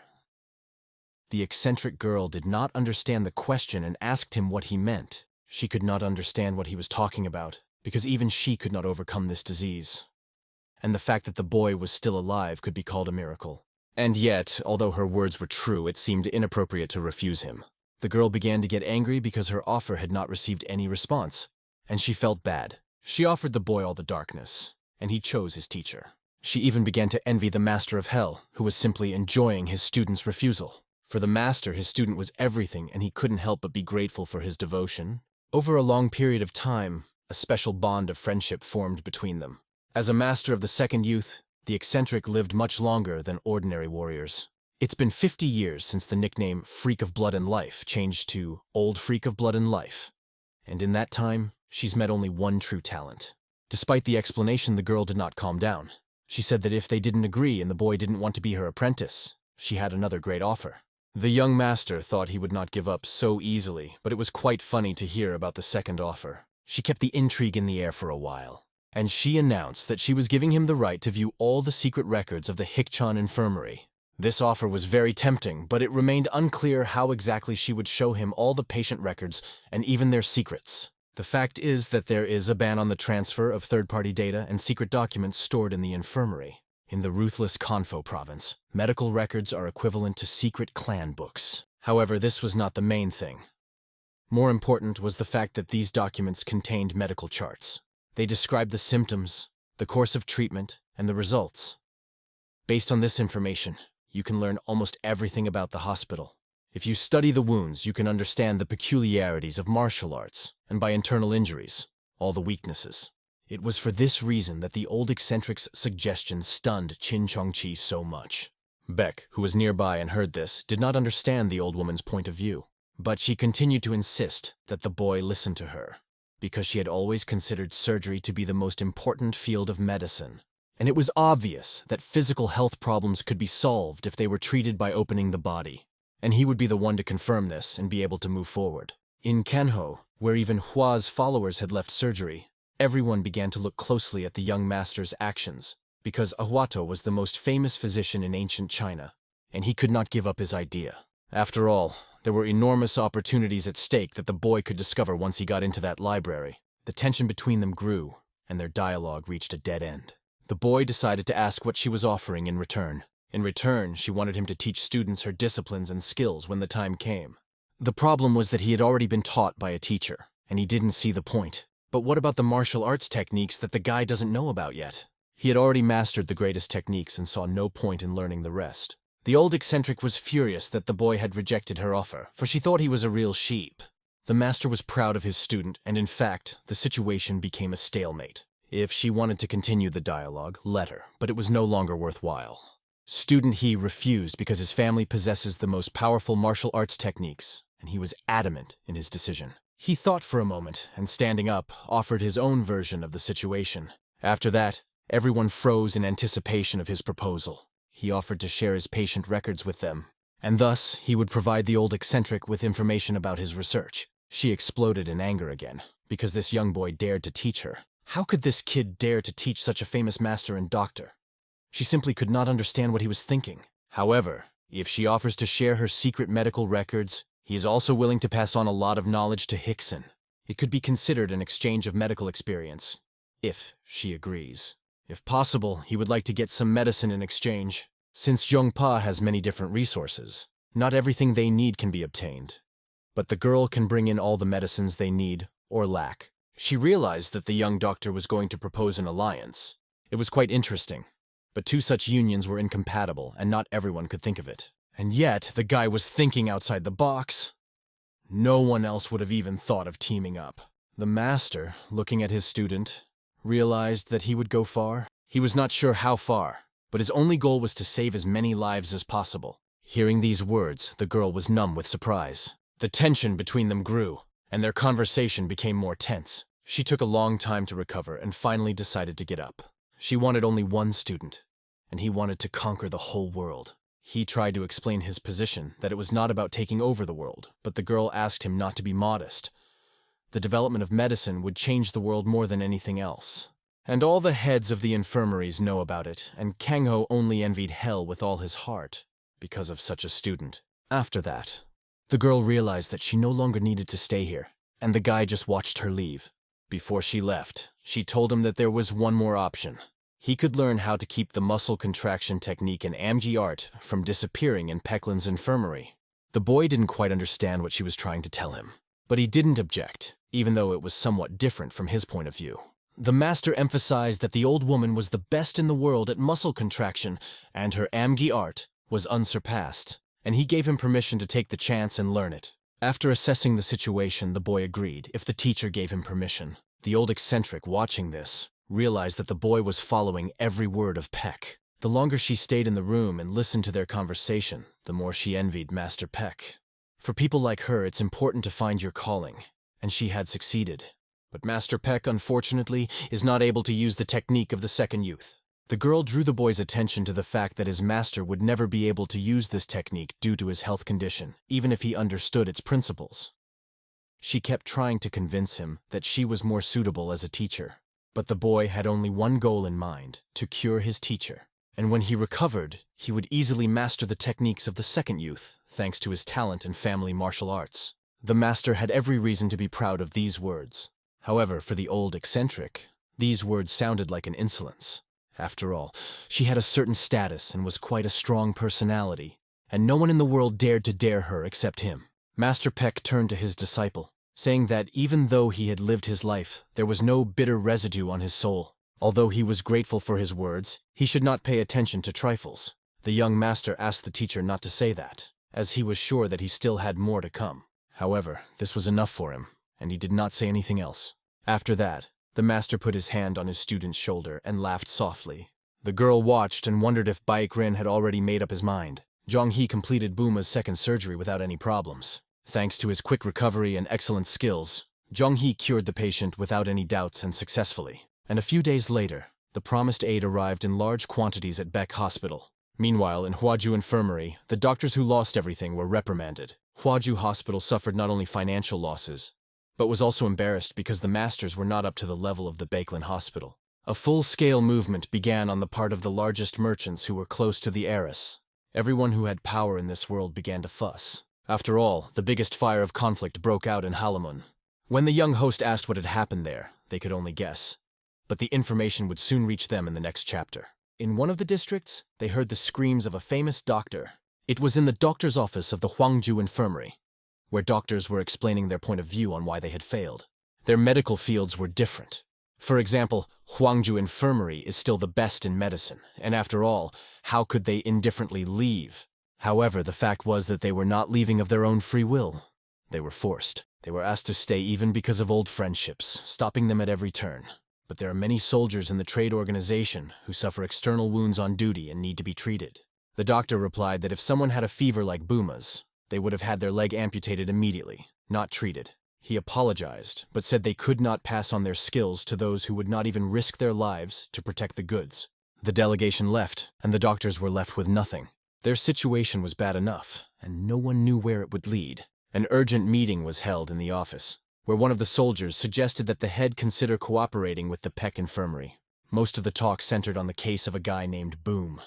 The eccentric girl did not understand the question and asked him what he meant. She could not understand what he was talking about, because even she could not overcome this disease. And the fact that the boy was still alive could be called a miracle. And yet, although her words were true, it seemed inappropriate to refuse him. The girl began to get angry because her offer had not received any response, and she felt bad. She offered the boy all the darkness, and he chose his teacher. She even began to envy the Master of Hell, who was simply enjoying his student's refusal. For the Master, his student was everything, and he couldn't help but be grateful for his devotion. Over a long period of time, a special bond of friendship formed between them. As a master of the second youth, the eccentric lived much longer than ordinary warriors. It's been 50 years since the nickname Freak of Blood and Life changed to Old Freak of Blood and Life. And in that time, she's met only one true talent. Despite the explanation, the girl did not calm down. She said that if they didn't agree and the boy didn't want to be her apprentice, she had another great offer. The young master thought he would not give up so easily, but it was quite funny to hear about the second offer. She kept the intrigue in the air for a while, and she announced that she was giving him the right to view all the secret records of the Hikchan infirmary. This offer was very tempting, but it remained unclear how exactly she would show him all the patient records and even their secrets. The fact is that there is a ban on the transfer of third-party data and secret documents stored in the infirmary. In the ruthless Confo province, medical records are equivalent to secret clan books. However, this was not the main thing. More important was the fact that these documents contained medical charts. They described the symptoms, the course of treatment, and the results. Based on this information, you can learn almost everything about the hospital. If you study the wounds, you can understand the peculiarities of martial arts, and by internal injuries, all the weaknesses. It was for this reason that the old eccentric's suggestion stunned Qin Chongqi so much. Beck, who was nearby and heard this, did not understand the old woman's point of view, but she continued to insist that the boy listen to her, because she had always considered surgery to be the most important field of medicine. And it was obvious that physical health problems could be solved if they were treated by opening the body. And he would be the one to confirm this and be able to move forward. In Canho, where even Hua's followers had left surgery, everyone began to look closely at the young master's actions, because Ahuato was the most famous physician in ancient China, and he could not give up his idea. After all, there were enormous opportunities at stake that the boy could discover once he got into that library. The tension between them grew, and their dialogue reached a dead end. The boy decided to ask what she was offering in return. In return, she wanted him to teach students her disciplines and skills when the time came. The problem was that he had already been taught by a teacher, and he didn't see the point. But what about the martial arts techniques that the guy doesn't know about yet? He had already mastered the greatest techniques and saw no point in learning the rest. The old eccentric was furious that the boy had rejected her offer, for she thought he was a real sheep. The master was proud of his student, and in fact, the situation became a stalemate. If she wanted to continue the dialogue, let her, but it was no longer worthwhile. Student He refused because his family possesses the most powerful martial arts techniques, and he was adamant in his decision. He thought for a moment, and standing up, offered his own version of the situation. After that, everyone froze in anticipation of his proposal. He offered to share his patient records with them, and thus he would provide the old eccentric with information about his research. She exploded in anger again, because this young boy dared to teach her. How could this kid dare to teach such a famous master and doctor? She simply could not understand what he was thinking. However, if she offers to share her secret medical records, he is also willing to pass on a lot of knowledge to Hickson. It could be considered an exchange of medical experience, if she agrees. If possible, he would like to get some medicine in exchange. Since Zhongpa has many different resources, not everything they need can be obtained. But the girl can bring in all the medicines they need or lack. She realized that the young doctor was going to propose an alliance. It was quite interesting. But two such unions were incompatible, and not everyone could think of it. And yet, the guy was thinking outside the box. No one else would have even thought of teaming up. The master, looking at his student, realized that he would go far. He was not sure how far, but his only goal was to save as many lives as possible. Hearing these words, the girl was numb with surprise. The tension between them grew, and their conversation became more tense. She took a long time to recover and finally decided to get up. She wanted only one student, and he wanted to conquer the whole world. He tried to explain his position, that it was not about taking over the world, but the girl asked him not to be modest. The development of medicine would change the world more than anything else. And all the heads of the infirmaries know about it, and Kangho only envied hell with all his heart because of such a student. After that, the girl realized that she no longer needed to stay here, and the guy just watched her leave. Before she left, she told him that there was one more option. He could learn how to keep the muscle contraction technique in Amji art from disappearing in Pecklin's infirmary. The boy didn't quite understand what she was trying to tell him, but he didn't object, even though it was somewhat different from his point of view. The master emphasized that the old woman was the best in the world at muscle contraction, and her amgi art was unsurpassed, and he gave him permission to take the chance and learn it. After assessing the situation, the boy agreed, if the teacher gave him permission. The old eccentric, watching this, realized that the boy was following every word of Peck. The longer she stayed in the room and listened to their conversation, the more she envied Master Peck. For people like her, it's important to find your calling, and she had succeeded. But Master Peck, unfortunately, is not able to use the technique of the second youth. The girl drew the boy's attention to the fact that his master would never be able to use this technique due to his health condition, even if he understood its principles. She kept trying to convince him that she was more suitable as a teacher. But the boy had only one goal in mind, to cure his teacher. And when he recovered, he would easily master the techniques of the second youth, thanks to his talent in family martial arts. The master had every reason to be proud of these words. However, for the old eccentric, these words sounded like an insolence. After all, she had a certain status and was quite a strong personality, and no one in the world dared to dare her except him. Master Peck turned to his disciple, saying that even though he had lived his life, there was no bitter residue on his soul. Although he was grateful for his words, he should not pay attention to trifles. The young master asked the teacher not to say that, as he was sure that he still had more to come. However, this was enough for him, and he did not say anything else. After that, the master put his hand on his student's shoulder and laughed softly. The girl watched and wondered if Baek-rin had already made up his mind. Jong-hee completed Buma's second surgery without any problems. Thanks to his quick recovery and excellent skills, Jong-hee cured the patient without any doubts and successfully. And a few days later, the promised aid arrived in large quantities at Beck Hospital. Meanwhile, in Hwaju Infirmary, the doctors who lost everything were reprimanded. Hwaju Hospital suffered not only financial losses, but was also embarrassed because the masters were not up to the level of the Baeklin Hospital. A full-scale movement began on the part of the largest merchants who were close to the heiress. Everyone who had power in this world began to fuss. After all, the biggest fire of conflict broke out in Halamun. When the young host asked what had happened there, they could only guess. But the information would soon reach them in the next chapter. In one of the districts, they heard the screams of a famous doctor. It was in the doctor's office of the Hwangju Infirmary, where doctors were explaining their point of view on why they had failed. Their medical fields were different. For example, Hwangju Infirmary is still the best in medicine, and after all, how could they indifferently leave? However, the fact was that they were not leaving of their own free will. They were forced. They were asked to stay even because of old friendships, stopping them at every turn. But there are many soldiers in the trade organization who suffer external wounds on duty and need to be treated. The doctor replied that if someone had a fever like Buma's, they would have had their leg amputated immediately, not treated. He apologized, but said they could not pass on their skills to those who would not even risk their lives to protect the goods. The delegation left, and the doctors were left with nothing. Their situation was bad enough, and no one knew where it would lead. An urgent meeting was held in the office, where one of the soldiers suggested that the head consider cooperating with the Peck Infirmary. Most of the talk centered on the case of a guy named Boom.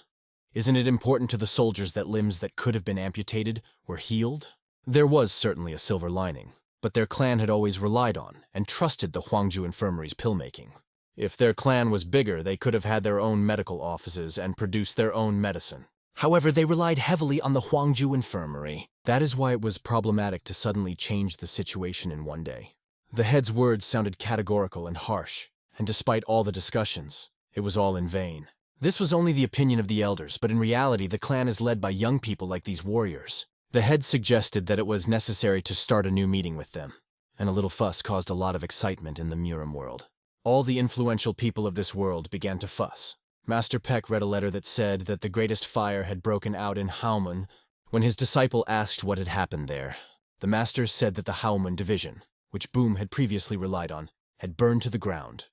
Isn't it important to the soldiers that limbs that could have been amputated were healed? There was certainly a silver lining, but their clan had always relied on and trusted the Hwangju Infirmary's pill-making. If their clan was bigger, they could have had their own medical offices and produced their own medicine. However, they relied heavily on the Hwangju Infirmary. That is why it was problematic to suddenly change the situation in one day. The head's words sounded categorical and harsh, and despite all the discussions, it was all in vain. This was only the opinion of the elders, but in reality the clan is led by young people like these warriors. The head suggested that it was necessary to start a new meeting with them, and a little fuss caused a lot of excitement in the Muram world. All the influential people of this world began to fuss. Master Peck read a letter that said that the greatest fire had broken out in Haumun. When his disciple asked what had happened there, the master said that the Haumun division, which Boom had previously relied on, had burned to the ground.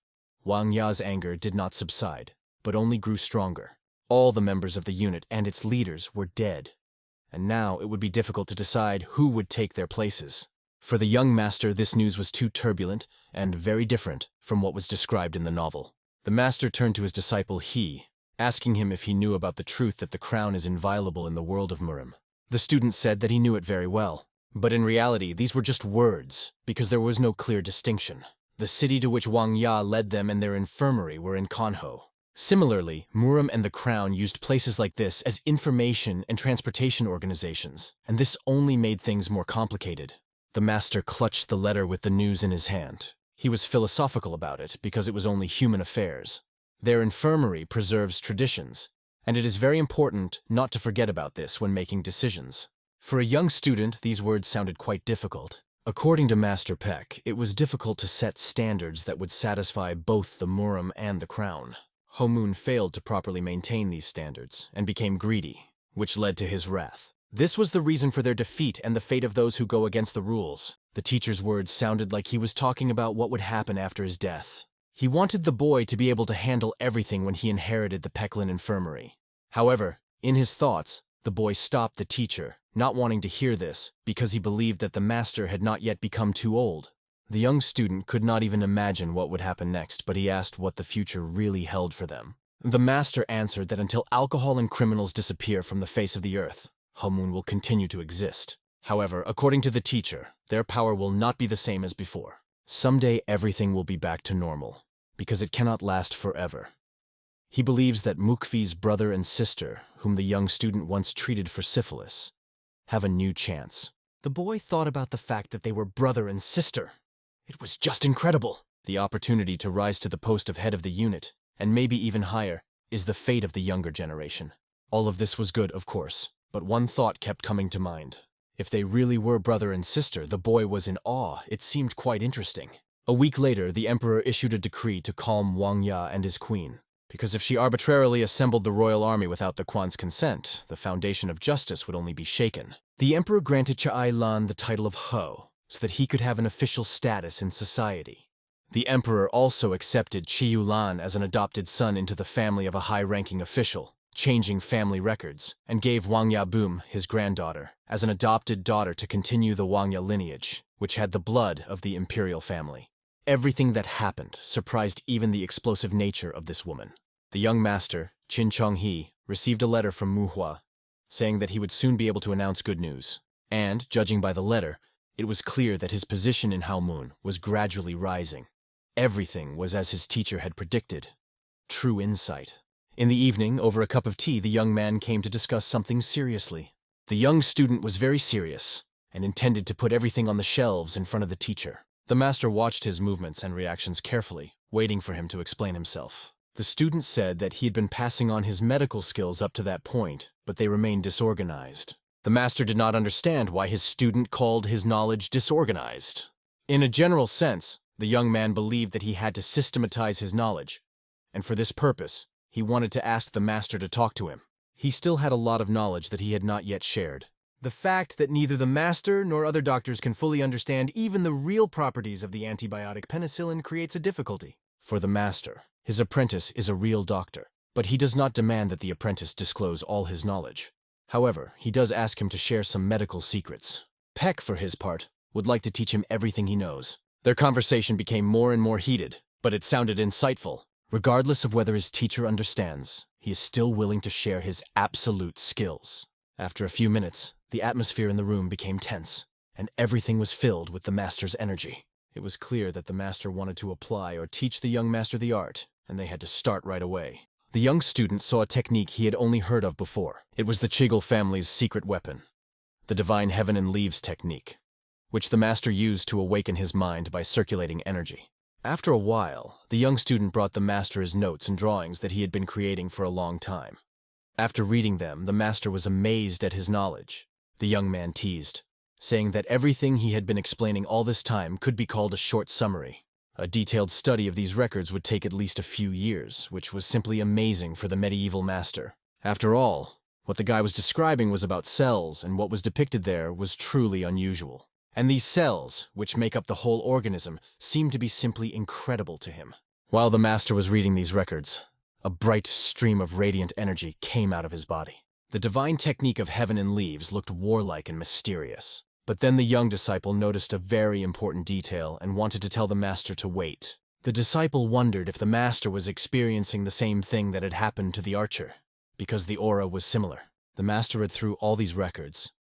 Wang Ya's anger did not subside, but only grew stronger. All the members of the unit and its leaders were dead, and now it would be difficult to decide who would take their places. For the young master, this news was too turbulent and very different from what was described in the novel. The master turned to his disciple He, asking him if he knew about the truth that the crown is inviolable in the world of Muram. The student said that he knew it very well, but in reality these were just words, because there was no clear distinction. The city to which Wang Ya led them and their infirmary were in Kanho. Similarly, Muram and the crown used places like this as information and transportation organizations, and this only made things more complicated. The master clutched the letter with the news in his hand. He was philosophical about it because it was only human affairs. Their infirmary preserves traditions, and it is very important not to forget about this when making decisions. For a young student, these words sounded quite difficult. According to Master Peck, it was difficult to set standards that would satisfy both the Muram and the Crown. Homun failed to properly maintain these standards and became greedy, which led to his wrath. This was the reason for their defeat and the fate of those who go against the rules. The teacher's words sounded like he was talking about what would happen after his death. He wanted the boy to be able to handle everything when he inherited the Pecklin infirmary. However, in his thoughts, the boy stopped the teacher, not wanting to hear this because he believed that the master had not yet become too old. The young student could not even imagine what would happen next, but he asked what the future really held for them. The master answered that until alcohol and criminals disappear from the face of the earth, Homun will continue to exist. However, according to the teacher, their power will not be the same as before. Someday everything will be back to normal, because it cannot last forever. He believes that Mukfi's brother and sister, whom the young student once treated for syphilis, have a new chance. The boy thought about the fact that they were brother and sister. It was just incredible. The opportunity to rise to the post of head of the unit, and maybe even higher, is the fate of the younger generation. All of this was good, of course, but one thought kept coming to mind. If they really were brother and sister, the boy was in awe. It seemed quite interesting. A week later, the emperor issued a decree to calm Wang Ya and his queen, because if she arbitrarily assembled the royal army without the Quan's consent, the foundation of justice would only be shaken. The emperor granted Cha'ai Lan the title of Ho, so that he could have an official status in society. The emperor also accepted Chiyu Lan as an adopted son into the family of a high-ranking official, changing family records, and gave Wang Ya Boom, his granddaughter, as an adopted daughter to continue the Wang Ya lineage, which had the blood of the imperial family. Everything that happened surprised even the explosive nature of this woman. The young master, Qin Chong-hee, received a letter from Manhwa, saying that he would soon be able to announce good news. And, judging by the letter, it was clear that his position in Halmun was gradually rising. Everything was as his teacher had predicted. True insight. In the evening, over a cup of tea, the young man came to discuss something seriously. The young student was very serious, and intended to put everything on the shelves in front of the teacher. The master watched his movements and reactions carefully, waiting for him to explain himself. The student said that he had been passing on his medical skills up to that point, but they remained disorganized. The master did not understand why his student called his knowledge disorganized. In a general sense, the young man believed that he had to systematize his knowledge, and for this purpose, he wanted to ask the master to talk to him. He still had a lot of knowledge that he had not yet shared. The fact that neither the master nor other doctors can fully understand even the real properties of the antibiotic penicillin creates a difficulty. For the master, his apprentice is a real doctor, but he does not demand that the apprentice disclose all his knowledge. However, he does ask him to share some medical secrets. Peck, for his part, would like to teach him everything he knows. Their conversation became more and more heated, but it sounded insightful. Regardless of whether his teacher understands, he is still willing to share his absolute skills. After a few minutes, the atmosphere in the room became tense, and everything was filled with the master's energy. It was clear that the master wanted to apply or teach the young master the art, and they had to start right away. The young student saw a technique he had only heard of before. It was the Chigel family's secret weapon, the Divine Heaven and Leaves technique, which the master used to awaken his mind by circulating energy. After a while, the young student brought the master his notes and drawings that he had been creating for a long time. After reading them, the master was amazed at his knowledge. The young man teased, saying that everything he had been explaining all this time could be called a short summary. A detailed study of these records would take at least a few years, which was simply amazing for the medieval master. After all, what the guy was describing was about cells, and what was depicted there was truly unusual. And these cells, which make up the whole organism, seemed to be simply incredible to him. While the master was reading these records, a bright stream of radiant energy came out of his body. The divine technique of Heaven and Leaves looked warlike and mysterious. But then the young disciple noticed a very important detail and wanted to tell the master to wait. The disciple wondered if the master was experiencing the same thing that had happened to the archer, because the aura was similar. The master read through all these records,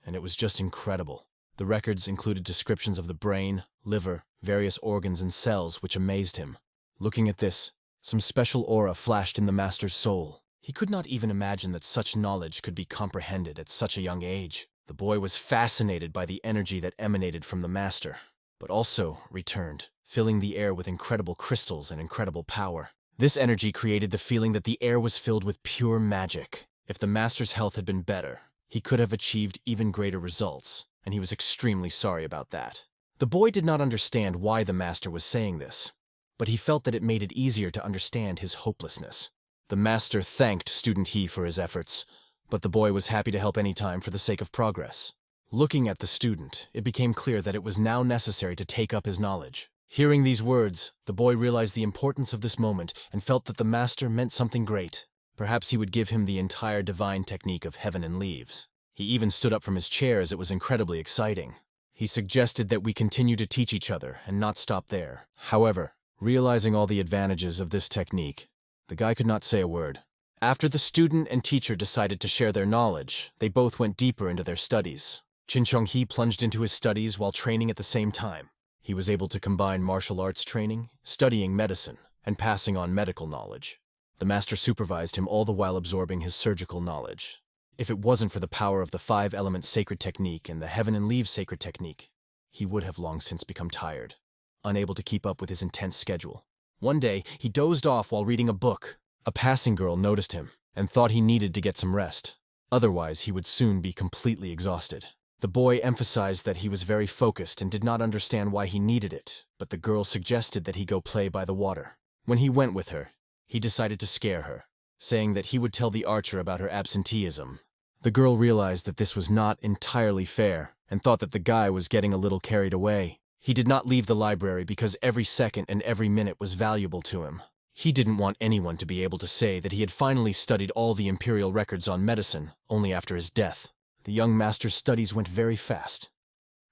and it was just incredible. The records included descriptions of the brain, liver, various organs and cells, which amazed him. Looking at this, some special aura flashed in the master's soul. He could not even imagine that such knowledge could be comprehended at such a young age. The boy was fascinated by the energy that emanated from the master. but also returned, filling the air with incredible crystals and incredible power. This energy created the feeling that the air was filled with pure magic. If the master's health had been better, he could have achieved even greater results, and he was extremely sorry about that. The boy did not understand why the master was saying this, but he felt that it made it easier to understand his hopelessness. The master thanked student He for his efforts, but the boy was happy to help any time for the sake of progress. Looking at the student, it became clear that it was now necessary to take up his knowledge. Hearing these words, the boy realized the importance of this moment and felt that the master meant something great. Perhaps he would give him the entire divine technique of heaven and leaves. He even stood up from his chair as it was incredibly exciting. He suggested that we continue to teach each other and not stop there. However, realizing all the advantages of this technique, the guy could not say a word. After the student and teacher decided to share their knowledge, they both went deeper into their studies. He plunged into his studies while training at the same time. He was able to combine martial arts training, studying medicine, and passing on medical knowledge. The master supervised him all the while absorbing his surgical knowledge. If it wasn't for the power of the 5-element sacred technique and the heaven and leaves sacred technique, he would have long since become tired, unable to keep up with his intense schedule. One day, he dozed off while reading a book. A passing girl noticed him and thought he needed to get some rest. Otherwise, he would soon be completely exhausted. The boy emphasized that he was very focused and did not understand why he needed it, but the girl suggested that he go play by the water. When he went with her, he decided to scare her, saying that he would tell the archer about her absenteeism. The girl realized that this was not entirely fair and thought that the guy was getting a little carried away. He did not leave the library because every second and every minute was valuable to him. He didn't want anyone to be able to say that he had finally studied all the imperial records on medicine only after his death. The young master's studies went very fast.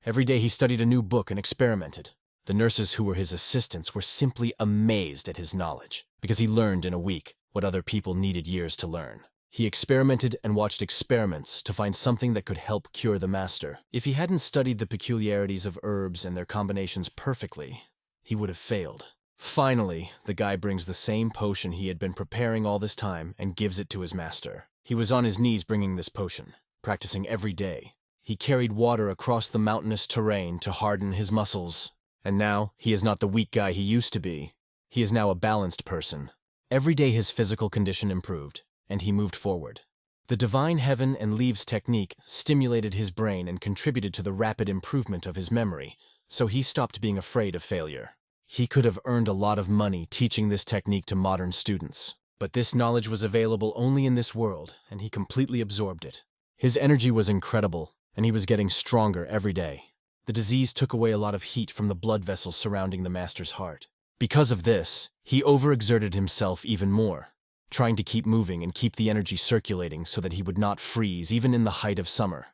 Every day he studied a new book and experimented. The nurses who were his assistants were simply amazed at his knowledge, because he learned in a week what other people needed years to learn. He experimented and watched experiments to find something that could help cure the master. If he hadn't studied the peculiarities of herbs and their combinations perfectly, he would have failed. Finally, the guy brings the same potion he had been preparing all this time and gives it to his master. He was on his knees bringing this potion, practicing every day. He carried water across the mountainous terrain to harden his muscles. And now, he is not the weak guy he used to be. He is now a balanced person. Every day his physical condition improved, and he moved forward. The divine heaven and leaves technique stimulated his brain and contributed to the rapid improvement of his memory, so he stopped being afraid of failure. He could have earned a lot of money teaching this technique to modern students, but this knowledge was available only in this world, and he completely absorbed it. His energy was incredible, and he was getting stronger every day. The disease took away a lot of heat from the blood vessels surrounding the master's heart. Because of this, he overexerted himself even more, trying to keep moving and keep the energy circulating so that he would not freeze even in the height of summer.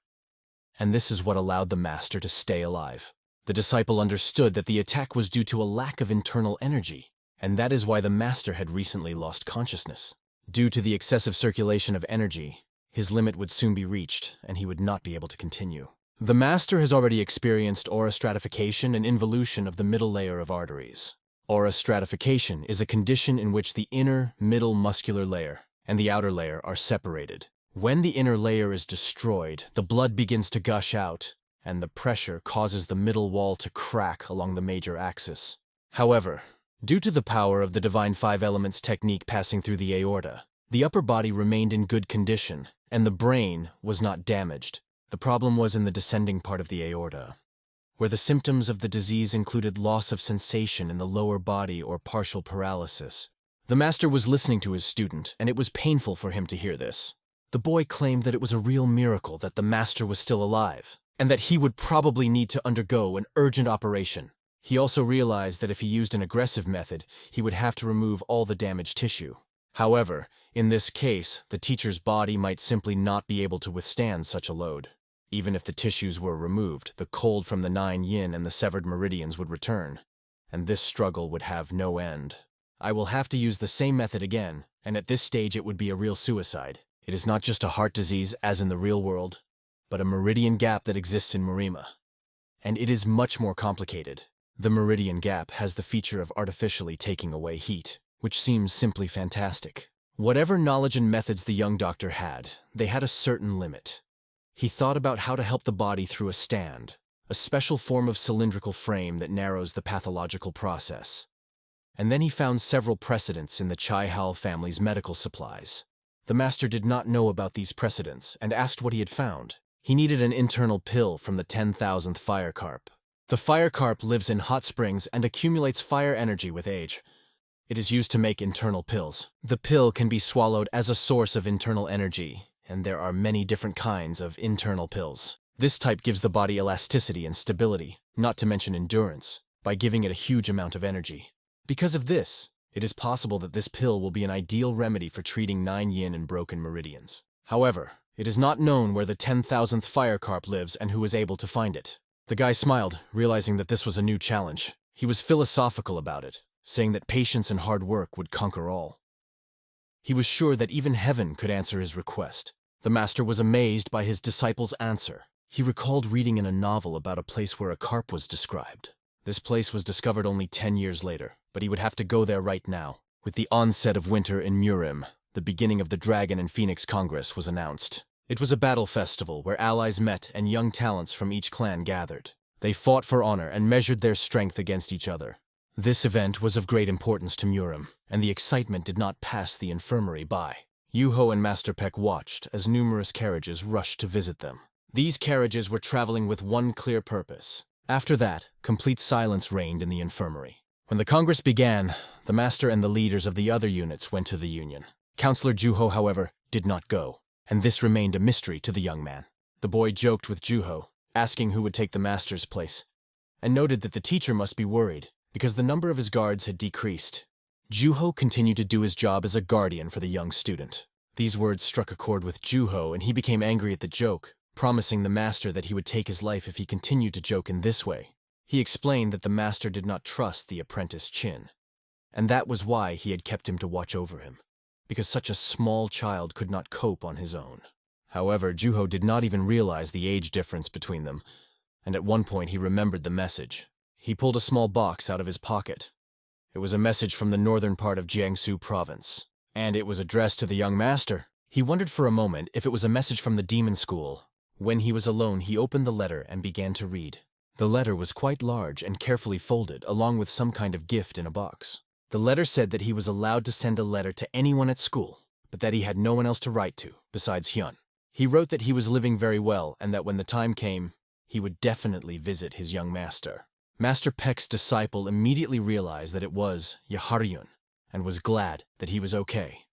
And this is what allowed the master to stay alive. The disciple understood that the attack was due to a lack of internal energy, and that is why the master had recently lost consciousness. Due to the excessive circulation of energy, his limit would soon be reached, and he would not be able to continue. The master has already experienced aura stratification and involution of the middle layer of arteries. Aura stratification is a condition in which the inner, middle muscular layer and the outer layer are separated. When the inner layer is destroyed, the blood begins to gush out, and the pressure causes the middle wall to crack along the major axis. However, due to the power of the divine 5 elements technique passing through the aorta, the upper body remained in good condition, and the brain was not damaged. The problem was in the descending part of the aorta, where the symptoms of the disease included loss of sensation in the lower body or partial paralysis. The master was listening to his student, and it was painful for him to hear this. The boy claimed that it was a real miracle that the master was still alive, and that he would probably need to undergo an urgent operation. He also realized that if he used an aggressive method, he would have to remove all the damaged tissue. However, in this case, the teacher's body might simply not be able to withstand such a load. Even if the tissues were removed, the cold from the 9 yin and the severed meridians would return, and this struggle would have no end. I will have to use the same method again, and at this stage it would be a real suicide. It is not just a heart disease, as in the real world, but a meridian gap that exists in Marima. And it is much more complicated. The meridian gap has the feature of artificially taking away heat, which seems simply fantastic. Whatever knowledge and methods the young doctor had, they had a certain limit. He thought about how to help the body through a stand, a special form of cylindrical frame that narrows the pathological process. And then he found several precedents in the Chai-Hal family's medical supplies. The master did not know about these precedents and asked what he had found. He needed an internal pill from the 10,000th fire carp. The fire carp lives in hot springs and accumulates fire energy with age. It is used to make internal pills. The pill can be swallowed as a source of internal energy, and there are many different kinds of internal pills. This type gives the body elasticity and stability, not to mention endurance, by giving it a huge amount of energy. Because of this, it is possible that this pill will be an ideal remedy for treating 9 yin and broken meridians. However, it is not known where the 10,000th fire carp lives and who is able to find it. The guy smiled, realizing that this was a new challenge. He was philosophical about it, saying that patience and hard work would conquer all. He was sure that even heaven could answer his request. The master was amazed by his disciple's answer. He recalled reading in a novel about a place where a carp was described. This place was discovered only 10 years later, but he would have to go there right now. With the onset of winter in Murim, the beginning of the Dragon and Phoenix Congress was announced. It was a battle festival where allies met and young talents from each clan gathered. They fought for honor and measured their strength against each other. This event was of great importance to Murim, and the excitement did not pass the infirmary by. Yuho and Master Peck watched as numerous carriages rushed to visit them. These carriages were traveling with one clear purpose. After that, complete silence reigned in the infirmary. When the Congress began, the master and the leaders of the other units went to the Union. Counselor Juho, however, did not go, and this remained a mystery to the young man. The boy joked with Juho, asking who would take the master's place, and noted that the teacher must be worried, because the number of his guards had decreased. Juho continued to do his job as a guardian for the young student. These words struck a chord with Juho, and he became angry at the joke, promising the master that he would take his life if he continued to joke in this way. He explained that the master did not trust the apprentice Chin, and that was why he had kept him to watch over him, because such a small child could not cope on his own. However, Juho did not even realize the age difference between them, and at one point he remembered the message. He pulled a small box out of his pocket. It was a message from the northern part of Jiangsu province, and it was addressed to the young master. He wondered for a moment if it was a message from the demon school. When he was alone, he opened the letter and began to read. The letter was quite large and carefully folded, along with some kind of gift in a box. The letter said that he was allowed to send a letter to anyone at school, but that he had no one else to write to, besides Hyun. He wrote that he was living very well and that when the time came, he would definitely visit his young master. Master Peck's disciple immediately realized that it was Yaharyun, and was glad that he was okay.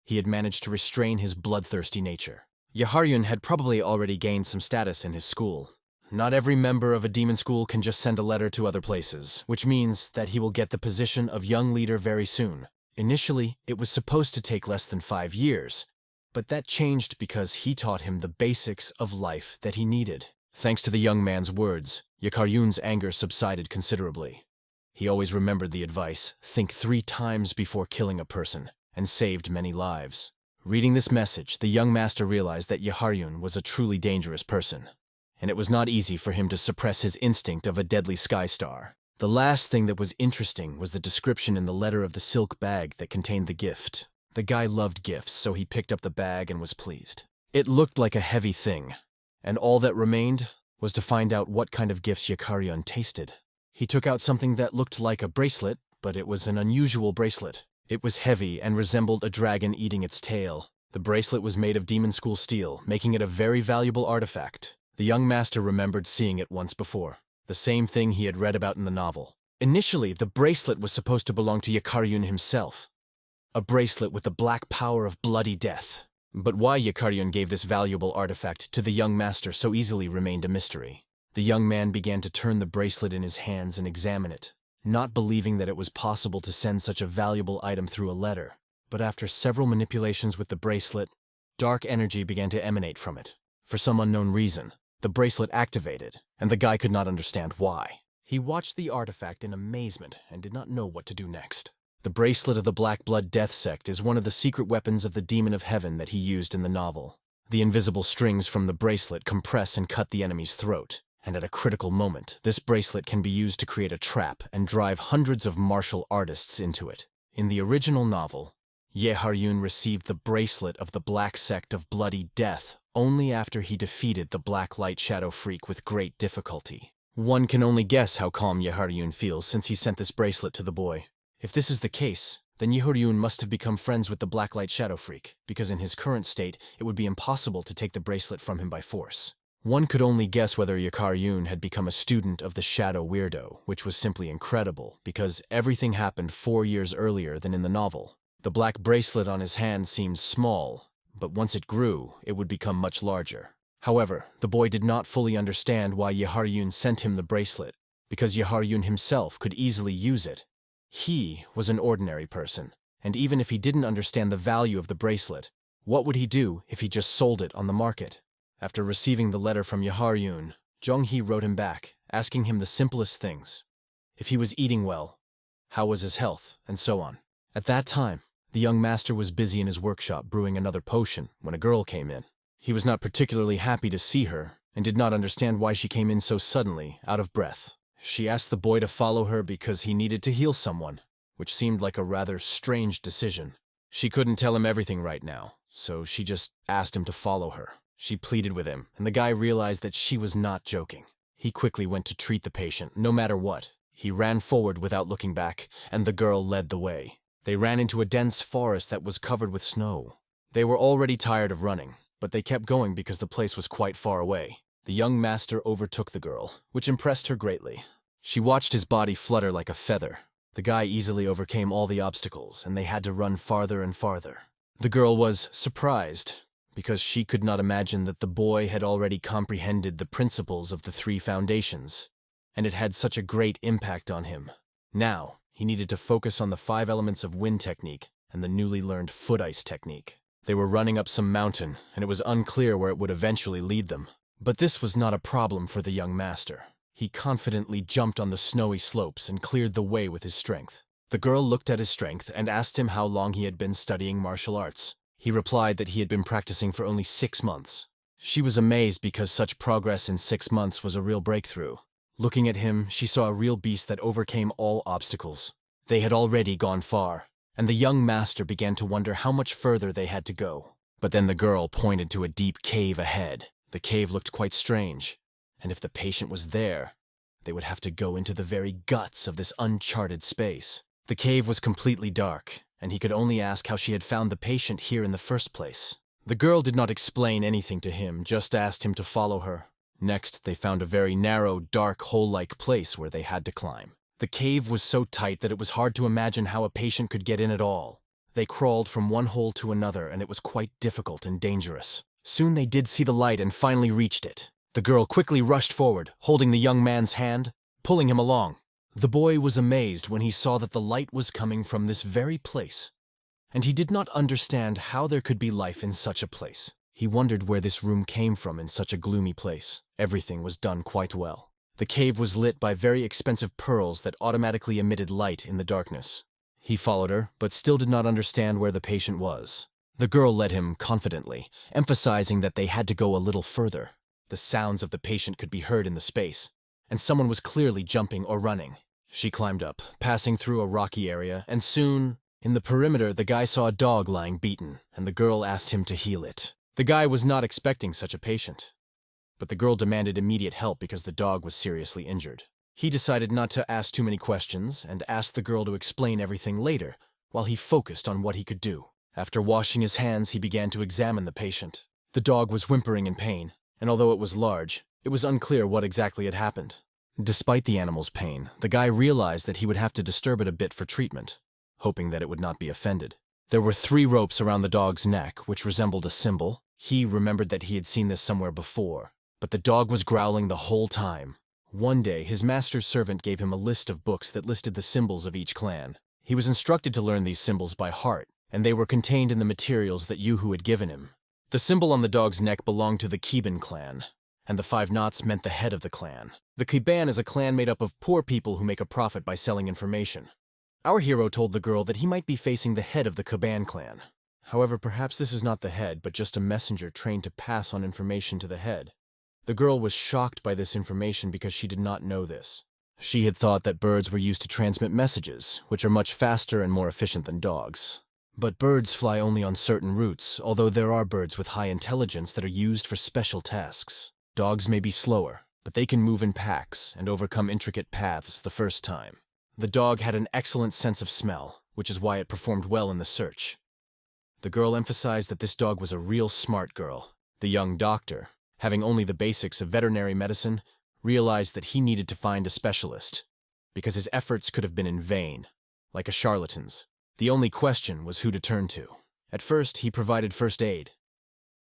He had managed to restrain his bloodthirsty nature. Yaharyun had probably already gained some status in his school. Not every member of a demon school can just send a letter to other places, which means that he will get the position of young leader very soon. Initially, it was supposed to take less than 5 years, but that changed because he taught him the basics of life that he needed. Thanks to the young man's words, Yaharyun's anger subsided considerably. He always remembered the advice, think 3 times before killing a person, and saved many lives. Reading this message, the young master realized that Yaharyun was a truly dangerous person, and it was not easy for him to suppress his instinct of a deadly sky star. The last thing that was interesting was the description in the letter of the silk bag that contained the gift. The guy loved gifts, so he picked up the bag and was pleased. It looked like a heavy thing, and all that remained was to find out what kind of gifts Yaharyun tasted. He took out something that looked like a bracelet, but it was an unusual bracelet. It was heavy and resembled a dragon eating its tail. The bracelet was made of demon school steel, making it a very valuable artifact. The young master remembered seeing it once before, the same thing he had read about in the novel. Initially, the bracelet was supposed to belong to Yaharyun himself, a bracelet with the black power of bloody death. But why Yaharyun gave this valuable artifact to the young master so easily remained a mystery. The young man began to turn the bracelet in his hands and examine it, not believing that it was possible to send such a valuable item through a letter. But after several manipulations with the bracelet, dark energy began to emanate from it. For some unknown reason, the bracelet activated, and the guy could not understand why. He watched the artifact in amazement and did not know what to do next. The bracelet of the Black Blood Death Sect is one of the secret weapons of the Demon of Heaven that he used in the novel. The invisible strings from the bracelet compress and cut the enemy's throat, and at a critical moment, this bracelet can be used to create a trap and drive hundreds of martial artists into it. In the original novel, Yahello received the bracelet of the Black Sect of Bloody Death only after he defeated the Black Light Shadow Freak with great difficulty. One can only guess how calm Yahello feels since he sent this bracelet to the boy. If this is the case, then Yahello must have become friends with the Black Light Shadow Freak, because in his current state, it would be impossible to take the bracelet from him by force. One could only guess whether Yahello had become a student of the Shadow Weirdo, which was simply incredible, because everything happened 4 years earlier than in the novel. The black bracelet on his hand seemed small, but once it grew, it would become much larger. However, the boy did not fully understand why Yahello sent him the bracelet, because Yahello himself could easily use it. He was an ordinary person, and even if he didn't understand the value of the bracelet, what would he do if he just sold it on the market? After receiving the letter from Yahello, Jong-hee wrote him back, asking him the simplest things. If he was eating well, how was his health, and so on. At that time, the young master was busy in his workshop brewing another potion when a girl came in. He was not particularly happy to see her, and did not understand why she came in so suddenly, out of breath. She asked the boy to follow her because he needed to heal someone, which seemed like a rather strange decision. She couldn't tell him everything right now, so she just asked him to follow her. She pleaded with him, and the guy realized that she was not joking. He quickly went to treat the patient, no matter what. He ran forward without looking back, and the girl led the way. They ran into a dense forest that was covered with snow. They were already tired of running, but they kept going because the place was quite far away. The young master overtook the girl, which impressed her greatly. She watched his body flutter like a feather. The guy easily overcame all the obstacles, and they had to run farther and farther. The girl was surprised, because she could not imagine that the boy had already comprehended the principles of the 3 foundations, and it had such a great impact on him. Now, he needed to focus on the 5 elements of wind technique and the newly learned foot ice technique. They were running up some mountain, and it was unclear where it would eventually lead them. But this was not a problem for the young master. He confidently jumped on the snowy slopes and cleared the way with his strength. The girl looked at his strength and asked him how long he had been studying martial arts. He replied that he had been practicing for only 6 months. She was amazed because such progress in 6 months was a real breakthrough. Looking at him, she saw a real beast that overcame all obstacles. They had already gone far, and the young master began to wonder how much further they had to go. But then the girl pointed to a deep cave ahead. The cave looked quite strange, and if the patient was there, they would have to go into the very guts of this uncharted space. The cave was completely dark, and he could only ask how she had found the patient here in the first place. The girl did not explain anything to him, just asked him to follow her. Next, they found a very narrow, dark, hole-like place where they had to climb. The cave was so tight that it was hard to imagine how a patient could get in at all. They crawled from one hole to another, and it was quite difficult and dangerous. Soon they did see the light and finally reached it. The girl quickly rushed forward, holding the young man's hand, pulling him along. The boy was amazed when he saw that the light was coming from this very place, and he did not understand how there could be life in such a place. He wondered where this room came from in such a gloomy place. Everything was done quite well. The cave was lit by very expensive pearls that automatically emitted light in the darkness. He followed her, but still did not understand where the patient was. The girl led him confidently, emphasizing that they had to go a little further. The sounds of the patient could be heard in the space, and someone was clearly jumping or running. She climbed up, passing through a rocky area, and soon, in the perimeter, the guy saw a dog lying beaten, and the girl asked him to heal it. The guy was not expecting such a patient, but the girl demanded immediate help because the dog was seriously injured. He decided not to ask too many questions and asked the girl to explain everything later, while he focused on what he could do. After washing his hands, he began to examine the patient. The dog was whimpering in pain, and although it was large, it was unclear what exactly had happened. Despite the animal's pain, the guy realized that he would have to disturb it a bit for treatment, hoping that it would not be offended. There were 3 ropes around the dog's neck, which resembled a symbol. He remembered that he had seen this somewhere before, but the dog was growling the whole time. One day, his master's servant gave him a list of books that listed the symbols of each clan. He was instructed to learn these symbols by heart, and they were contained in the materials that Yuhu had given him. The symbol on the dog's neck belonged to the Kiban clan, and the 5 knots meant the head of the clan. The Kiban is a clan made up of poor people who make a profit by selling information. Our hero told the girl that he might be facing the head of the Kiban clan. However, perhaps this is not the head, but just a messenger trained to pass on information to the head. The girl was shocked by this information because she did not know this. She had thought that birds were used to transmit messages, which are much faster and more efficient than dogs. But birds fly only on certain routes, although there are birds with high intelligence that are used for special tasks. Dogs may be slower, but they can move in packs and overcome intricate paths the first time. The dog had an excellent sense of smell, which is why it performed well in the search. The girl emphasized that this dog was a real smart girl. The young doctor, having only the basics of veterinary medicine, realized that he needed to find a specialist, because his efforts could have been in vain, like a charlatan's. The only question was who to turn to. At first, he provided first aid,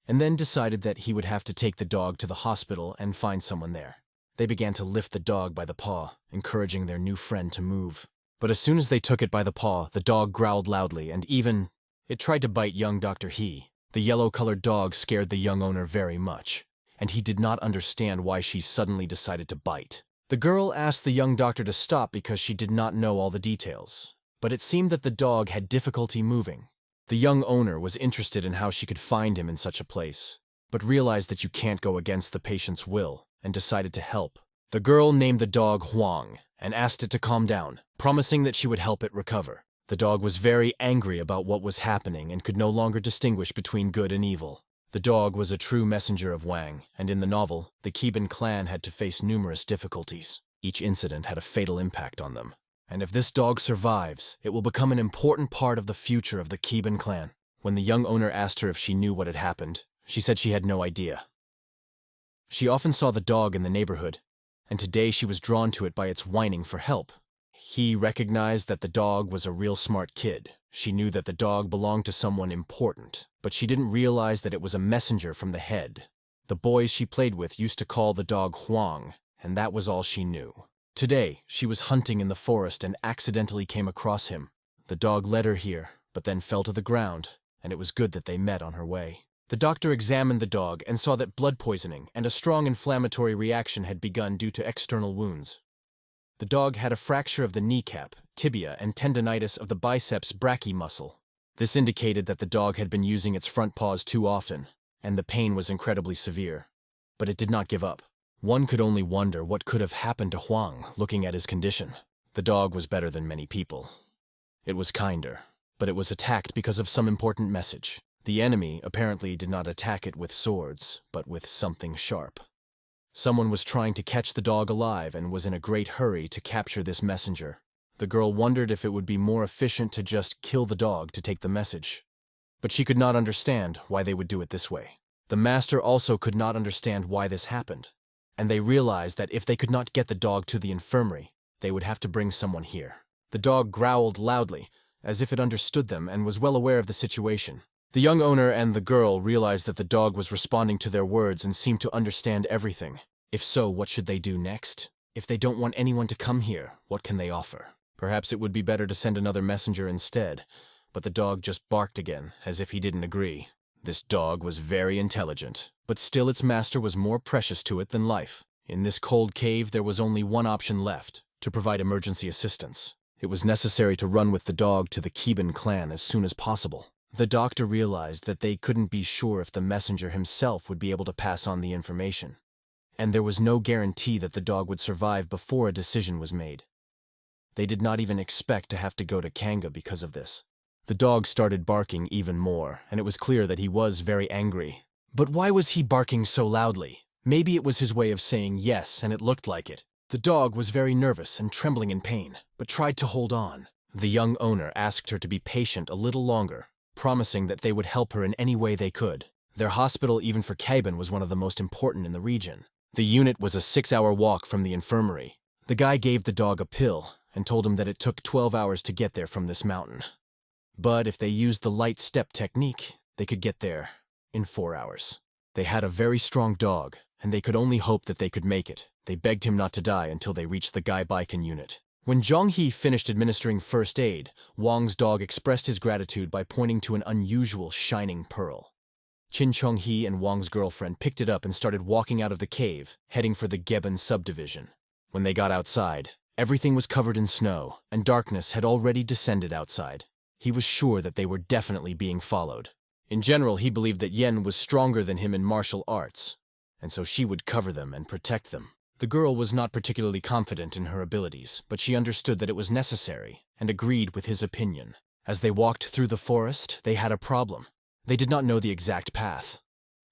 and then decided that he would have to take the dog to the hospital and find someone there. They began to lift the dog by the paw, encouraging their new friend to move. But as soon as they took it by the paw, the dog growled loudly, and even it tried to bite young Dr. He. The yellow-colored dog scared the young owner very much, and he did not understand why she suddenly decided to bite. The girl asked the young doctor to stop because she did not know all the details, but it seemed that the dog had difficulty moving. The young owner was interested in how she could find him in such a place, but realized that you can't go against the patient's will, and decided to help. The girl named the dog Huang and asked it to calm down, promising that she would help it recover. The dog was very angry about what was happening and could no longer distinguish between good and evil. The dog was a true messenger of Wang, and in the novel, the Keban clan had to face numerous difficulties. Each incident had a fatal impact on them. And if this dog survives, it will become an important part of the future of the Keban clan. When the young owner asked her if she knew what had happened, she said she had no idea. She often saw the dog in the neighborhood, and today she was drawn to it by its whining for help. He recognized that the dog was a real smart kid. She knew that the dog belonged to someone important, but she didn't realize that it was a messenger from the head. The boys she played with used to call the dog Huang, and that was all she knew. Today, she was hunting in the forest and accidentally came across him. The dog led her here, but then fell to the ground, and it was good that they met on her way. The doctor examined the dog and saw that blood poisoning and a strong inflammatory reaction had begun due to external wounds. The dog had a fracture of the kneecap, tibia, and tendinitis of the biceps brachii muscle. This indicated that the dog had been using its front paws too often, and the pain was incredibly severe. But it did not give up. One could only wonder what could have happened to Huang, looking at his condition. The dog was better than many people. It was kinder, but it was attacked because of some important message. The enemy apparently did not attack it with swords, but with something sharp. Someone was trying to catch the dog alive and was in a great hurry to capture this messenger. The girl wondered if it would be more efficient to just kill the dog to take the message. But she could not understand why they would do it this way. The master also could not understand why this happened, and they realized that if they could not get the dog to the infirmary, they would have to bring someone here. The dog growled loudly, as if it understood them and was well aware of the situation. The young owner and the girl realized that the dog was responding to their words and seemed to understand everything. If so, what should they do next? If they don't want anyone to come here, what can they offer? Perhaps it would be better to send another messenger instead, but the dog just barked again, as if he didn't agree. This dog was very intelligent, but still its master was more precious to it than life. In this cold cave, there was only one option left, to provide emergency assistance. It was necessary to run with the dog to the Keban clan as soon as possible. The doctor realized that they couldn't be sure if the messenger himself would be able to pass on the information, and there was no guarantee that the dog would survive before a decision was made. They did not even expect to have to go to Kanga because of this. The dog started barking even more, and it was clear that he was very angry. But why was he barking so loudly? Maybe it was his way of saying yes, and it looked like it. The dog was very nervous and trembling in pain, but tried to hold on. The young owner asked her to be patient a little longer, promising that they would help her in any way they could. Their hospital, even for Keban, was one of the most important in the region. The unit was a 6-hour walk from the infirmary. The guy gave the dog a pill and told him that it took 12 hours to get there from this mountain. But if they used the light step technique, they could get there in 4 hours. They had a very strong dog, and they could only hope that they could make it. They begged him not to die until they reached the Gai Baikan unit. When Zhonghe finished administering first aid, Wang's dog expressed his gratitude by pointing to an unusual shining pearl. Qin Chonghe and Wang's girlfriend picked it up and started walking out of the cave, heading for the Geban subdivision. When they got outside, everything was covered in snow, and darkness had already descended outside. He was sure that they were definitely being followed. In general, he believed that Yen was stronger than him in martial arts, and so she would cover them and protect them. The girl was not particularly confident in her abilities, but she understood that it was necessary and agreed with his opinion. As they walked through the forest, they had a problem. They did not know the exact path.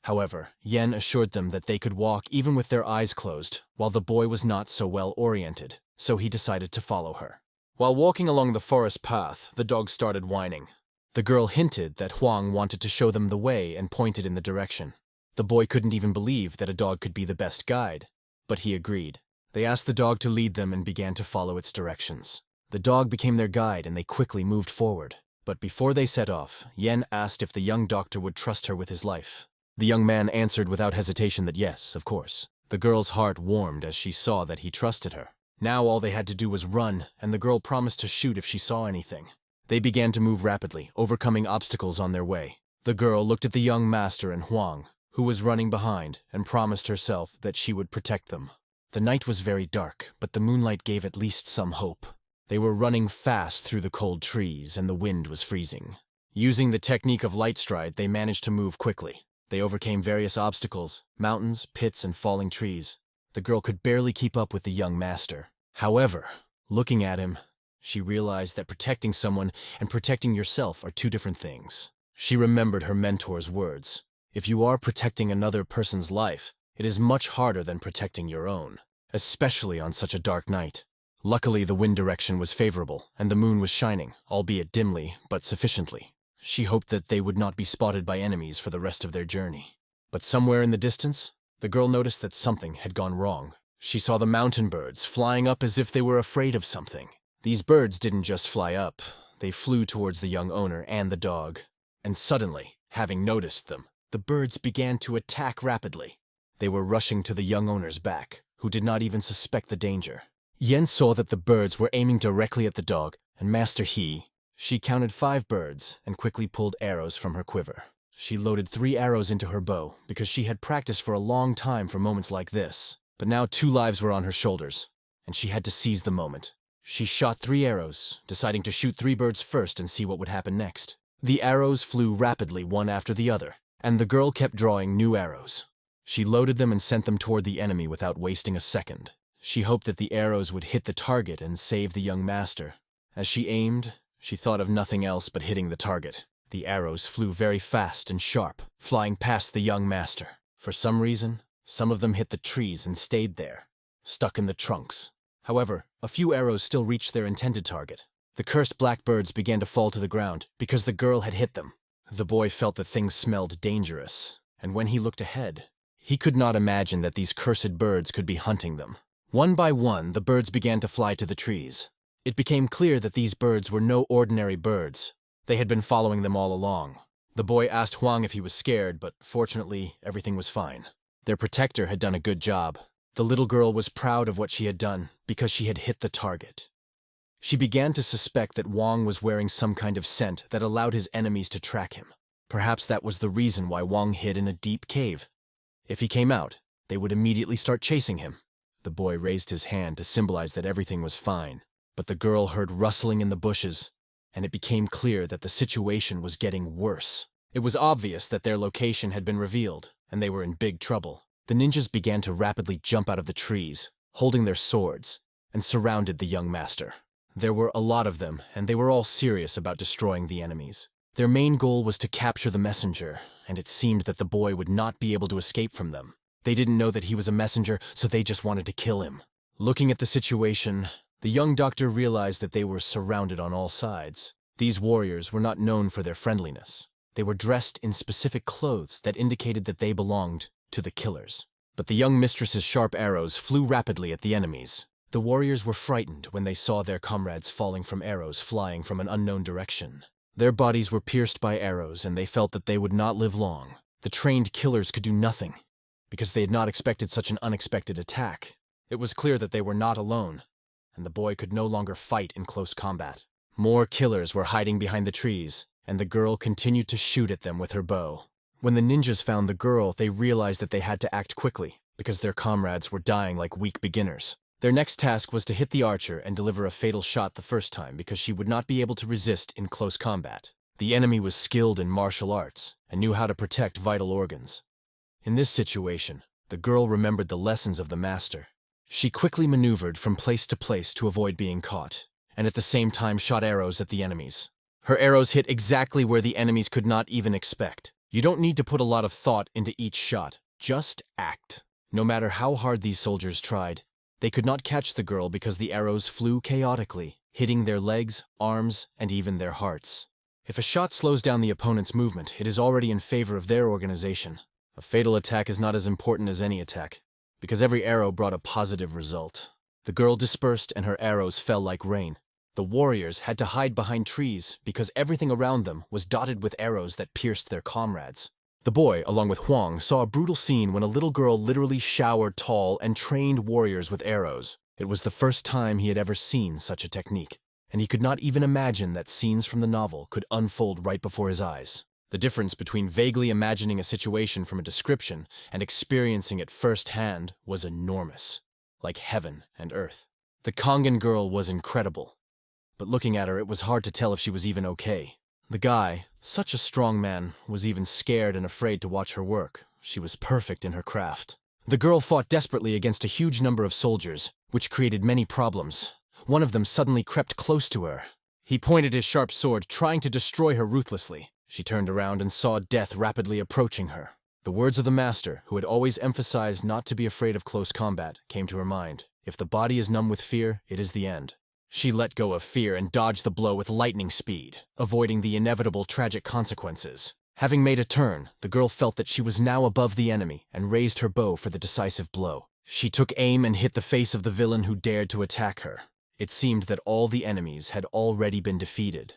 However, Yen assured them that they could walk even with their eyes closed, while the boy was not so well oriented, so he decided to follow her. While walking along the forest path, the dog started whining. The girl hinted that Huang wanted to show them the way and pointed in the direction. The boy couldn't even believe that a dog could be the best guide, but he agreed. They asked the dog to lead them and began to follow its directions. The dog became their guide and they quickly moved forward. But before they set off, Yen asked if the young doctor would trust her with his life. The young man answered without hesitation that yes, of course. The girl's heart warmed as she saw that he trusted her. Now all they had to do was run, and the girl promised to shoot if she saw anything. They began to move rapidly, overcoming obstacles on their way. The girl looked at the young master and Huang, who was running behind, and promised herself that she would protect them. The night was very dark, but the moonlight gave at least some hope. They were running fast through the cold trees, and the wind was freezing. Using the technique of light stride, they managed to move quickly. They overcame various obstacles, mountains, pits, and falling trees. The girl could barely keep up with the young master. However, looking at him, she realized that protecting someone and protecting yourself are two different things. She remembered her mentor's words. If you are protecting another person's life, it is much harder than protecting your own, especially on such a dark night. Luckily, the wind direction was favorable, and the moon was shining, albeit dimly, but sufficiently. She hoped that they would not be spotted by enemies for the rest of their journey. But somewhere in the distance, the girl noticed that something had gone wrong. She saw the mountain birds flying up as if they were afraid of something. These birds didn't just fly up, they flew towards the young owner and the dog. And suddenly, having noticed them, the birds began to attack rapidly. They were rushing to the young owner's back, who did not even suspect the danger. Yen saw that the birds were aiming directly at the dog, and Master He. She counted 5 birds and quickly pulled arrows from her quiver. She loaded 3 arrows into her bow because she had practiced for a long time for moments like this. But now 2 lives were on her shoulders, and she had to seize the moment. She shot 3 arrows, deciding to shoot 3 birds first and see what would happen next. The arrows flew rapidly one after the other, and the girl kept drawing new arrows. She loaded them and sent them toward the enemy without wasting a second. She hoped that the arrows would hit the target and save the young master. As she aimed, she thought of nothing else but hitting the target. The arrows flew very fast and sharp, flying past the young master. For some reason, some of them hit the trees and stayed there, stuck in the trunks. However, a few arrows still reached their intended target. The cursed black birds began to fall to the ground because the girl had hit them. The boy felt that things smelled dangerous, and when he looked ahead, he could not imagine that these cursed birds could be hunting them. One by one, the birds began to fly to the trees. It became clear that these birds were no ordinary birds. They had been following them all along. The boy asked Huang if he was scared, but fortunately, everything was fine. Their protector had done a good job. The little girl was proud of what she had done because she had hit the target. She began to suspect that Wang was wearing some kind of scent that allowed his enemies to track him. Perhaps that was the reason why Wang hid in a deep cave. If he came out, they would immediately start chasing him. The boy raised his hand to symbolize that everything was fine, but the girl heard rustling in the bushes, and it became clear that the situation was getting worse. It was obvious that their location had been revealed, and they were in big trouble. The ninjas began to rapidly jump out of the trees, holding their swords, and surrounded the young master. There were a lot of them, and they were all serious about destroying the enemies. Their main goal was to capture the messenger, and it seemed that the boy would not be able to escape from them. They didn't know that he was a messenger, so they just wanted to kill him. Looking at the situation, the young doctor realized that they were surrounded on all sides. These warriors were not known for their friendliness. They were dressed in specific clothes that indicated that they belonged to the killers. But the young mistress's sharp arrows flew rapidly at the enemies. The warriors were frightened when they saw their comrades falling from arrows flying from an unknown direction. Their bodies were pierced by arrows, and they felt that they would not live long. The trained killers could do nothing, because they had not expected such an unexpected attack. It was clear that they were not alone, and the boy could no longer fight in close combat. More killers were hiding behind the trees, and the girl continued to shoot at them with her bow. When the ninjas found the girl, they realized that they had to act quickly, because their comrades were dying like weak beginners. Their next task was to hit the archer and deliver a fatal shot the first time because she would not be able to resist in close combat. The enemy was skilled in martial arts and knew how to protect vital organs. In this situation, the girl remembered the lessons of the master. She quickly maneuvered from place to place to avoid being caught, and at the same time shot arrows at the enemies. Her arrows hit exactly where the enemies could not even expect. You don't need to put a lot of thought into each shot. Just act. No matter how hard these soldiers tried, they could not catch the girl because the arrows flew chaotically, hitting their legs, arms, and even their hearts. If a shot slows down the opponent's movement, it is already in favor of their organization. A fatal attack is not as important as any attack, because every arrow brought a positive result. The girl dispersed and her arrows fell like rain. The warriors had to hide behind trees because everything around them was dotted with arrows that pierced their comrades. The boy, along with Huang, saw a brutal scene when a little girl literally showered tall and trained warriors with arrows. It was the first time he had ever seen such a technique, and he could not even imagine that scenes from the novel could unfold right before his eyes. The difference between vaguely imagining a situation from a description and experiencing it firsthand was enormous, like heaven and earth. The Kongan girl was incredible, but looking at her it was hard to tell if she was even okay. The guy, such a strong man, was even scared and afraid to watch her work. She was perfect in her craft. The girl fought desperately against a huge number of soldiers, which created many problems. One of them suddenly crept close to her. He pointed his sharp sword, trying to destroy her ruthlessly. She turned around and saw death rapidly approaching her. The words of the master, who had always emphasized not to be afraid of close combat, came to her mind. If the body is numb with fear, it is the end. She let go of fear and dodged the blow with lightning speed, avoiding the inevitable tragic consequences. Having made a turn, the girl felt that she was now above the enemy and raised her bow for the decisive blow. She took aim and hit the face of the villain who dared to attack her. It seemed that all the enemies had already been defeated.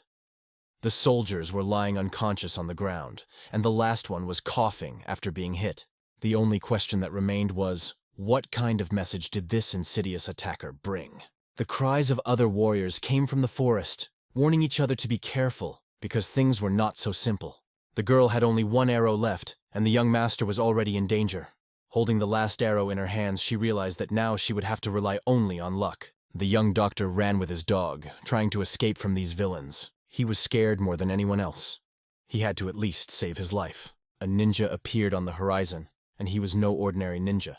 The soldiers were lying unconscious on the ground, and the last one was coughing after being hit. The only question that remained was, what kind of message did this insidious attacker bring? The cries of other warriors came from the forest, warning each other to be careful, because things were not so simple. The girl had only one arrow left, and the young master was already in danger. Holding the last arrow in her hands, she realized that now she would have to rely only on luck. The young doctor ran with his dog, trying to escape from these villains. He was scared more than anyone else. He had to at least save his life. A ninja appeared on the horizon, and he was no ordinary ninja.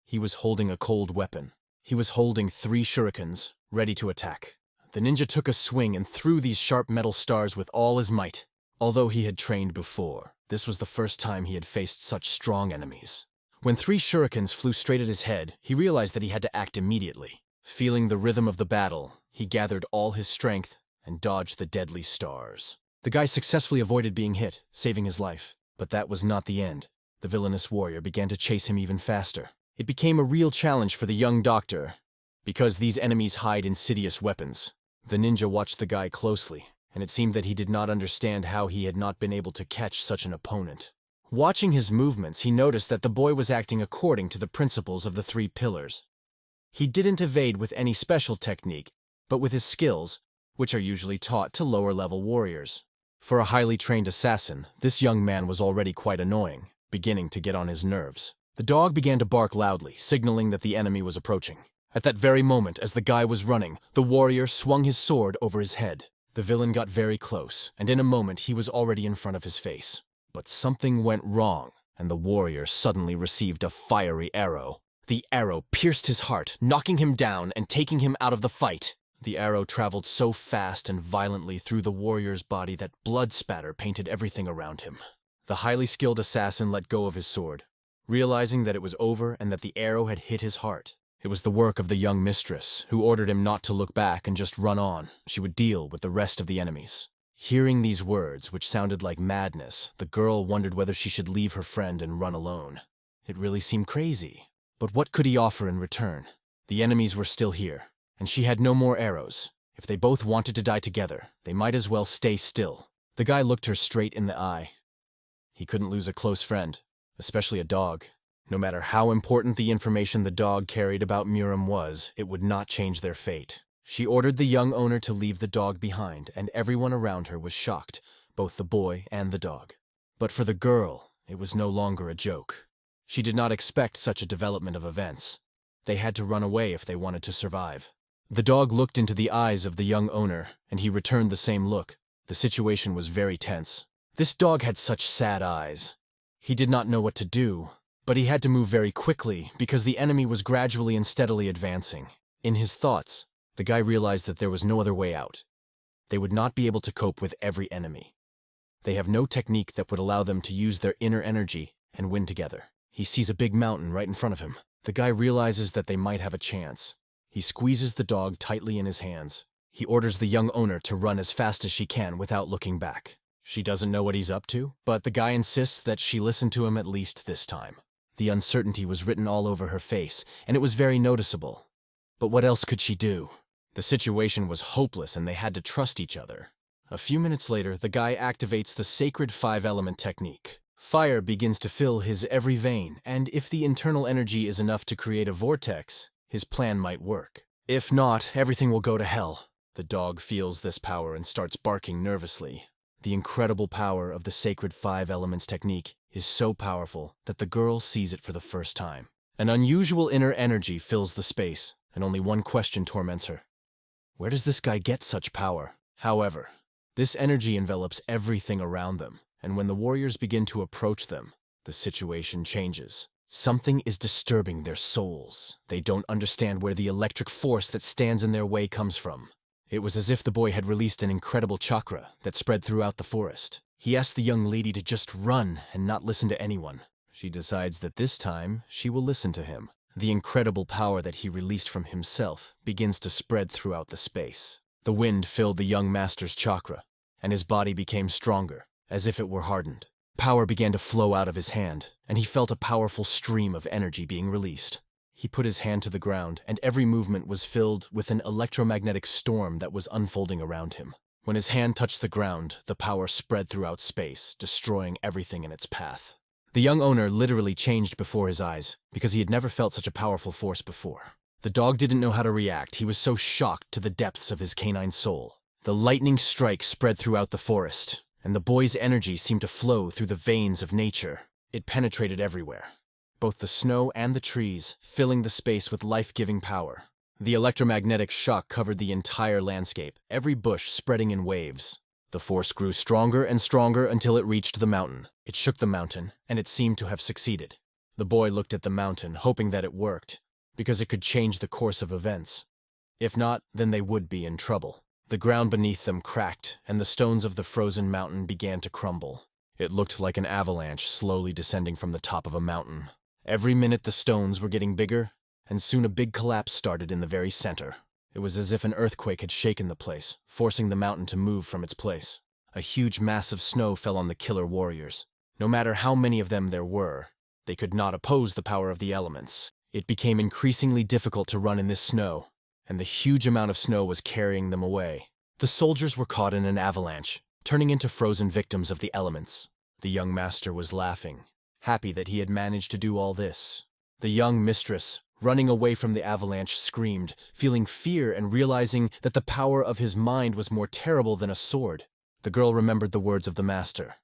He was holding a cold weapon. He was holding 3 shurikens, ready to attack. The ninja took a swing and threw these sharp metal stars with all his might. Although he had trained before, this was the first time he had faced such strong enemies. When 3 shurikens flew straight at his head, he realized that he had to act immediately. Feeling the rhythm of the battle, he gathered all his strength and dodged the deadly stars. The guy successfully avoided being hit, saving his life. But that was not the end. The villainous warrior began to chase him even faster. It became a real challenge for the young doctor, because these enemies hide insidious weapons. The ninja watched the guy closely, and it seemed that he did not understand how he had not been able to catch such an opponent. Watching his movements, he noticed that the boy was acting according to the principles of the 3 pillars. He didn't evade with any special technique, but with his skills, which are usually taught to lower-level warriors. For a highly trained assassin, this young man was already quite annoying, beginning to get on his nerves. The dog began to bark loudly, signaling that the enemy was approaching. At that very moment, as the guy was running, the warrior swung his sword over his head. The villain got very close, and in a moment he was already in front of his face. But something went wrong, and the warrior suddenly received a fiery arrow. The arrow pierced his heart, knocking him down and taking him out of the fight. The arrow traveled so fast and violently through the warrior's body that blood spatter painted everything around him. The highly skilled assassin let go of his sword, realizing that it was over and that the arrow had hit his heart. It was the work of the young mistress, who ordered him not to look back and just run on. She would deal with the rest of the enemies. Hearing these words, which sounded like madness, the girl wondered whether she should leave her friend and run alone. It really seemed crazy. But what could he offer in return? The enemies were still here, and she had no more arrows. If they both wanted to die together, they might as well stay still. The guy looked her straight in the eye. He couldn't lose a close friend, especially a dog. No matter how important the information the dog carried about Muram was, it would not change their fate. She ordered the young owner to leave the dog behind, and everyone around her was shocked, both the boy and the dog. But for the girl, it was no longer a joke. She did not expect such a development of events. They had to run away if they wanted to survive. The dog looked into the eyes of the young owner, and he returned the same look. The situation was very tense. This dog had such sad eyes. He did not know what to do, but he had to move very quickly because the enemy was gradually and steadily advancing. In his thoughts, the guy realized that there was no other way out. They would not be able to cope with every enemy. They have no technique that would allow them to use their inner energy and win together. He sees a big mountain right in front of him. The guy realizes that they might have a chance. He squeezes the dog tightly in his hands. He orders the young owner to run as fast as she can without looking back. She doesn't know what he's up to, but the guy insists that she listen to him at least this time. The uncertainty was written all over her face, and it was very noticeable. But what else could she do? The situation was hopeless and they had to trust each other. A few minutes later, the guy activates the sacred 5-element technique. Fire begins to fill his every vein, and if the internal energy is enough to create a vortex, his plan might work. If not, everything will go to hell. The dog feels this power and starts barking nervously. The incredible power of the sacred 5 elements technique is so powerful that the girl sees it for the first time. An unusual inner energy fills the space, and only one question torments her. Where does this guy get such power? However, this energy envelops everything around them, and when the warriors begin to approach them, the situation changes. Something is disturbing their souls. They don't understand where the electric force that stands in their way comes from. It was as if the boy had released an incredible chakra that spread throughout the forest. He asked the young lady to just run and not listen to anyone. She decides that this time she will listen to him. The incredible power that he released from himself begins to spread throughout the space. The wind filled the young master's chakra, and his body became stronger, as if it were hardened. Power began to flow out of his hand, and he felt a powerful stream of energy being released. He put his hand to the ground, and every movement was filled with an electromagnetic storm that was unfolding around him. When his hand touched the ground, the power spread throughout space, destroying everything in its path. The young owner literally changed before his eyes, because he had never felt such a powerful force before. The dog didn't know how to react. He was so shocked to the depths of his canine soul. The lightning strike spread throughout the forest, and the boy's energy seemed to flow through the veins of nature. It penetrated everywhere, both the snow and the trees, filling the space with life-giving power. The electromagnetic shock covered the entire landscape, every bush spreading in waves. The force grew stronger and stronger until it reached the mountain. It shook the mountain, and it seemed to have succeeded. The boy looked at the mountain, hoping that it worked, because it could change the course of events. If not, then they would be in trouble. The ground beneath them cracked, and the stones of the frozen mountain began to crumble. It looked like an avalanche slowly descending from the top of a mountain. Every minute the stones were getting bigger, and soon a big collapse started in the very center. It was as if an earthquake had shaken the place, forcing the mountain to move from its place. A huge mass of snow fell on the killer warriors. No matter how many of them there were, they could not oppose the power of the elements. It became increasingly difficult to run in this snow, and the huge amount of snow was carrying them away. The soldiers were caught in an avalanche, turning into frozen victims of the elements. The young master was laughing, happy that he had managed to do all this. The young mistress, running away from the avalanche, screamed, feeling fear and realizing that the power of his mind was more terrible than a sword. The girl remembered the words of the master.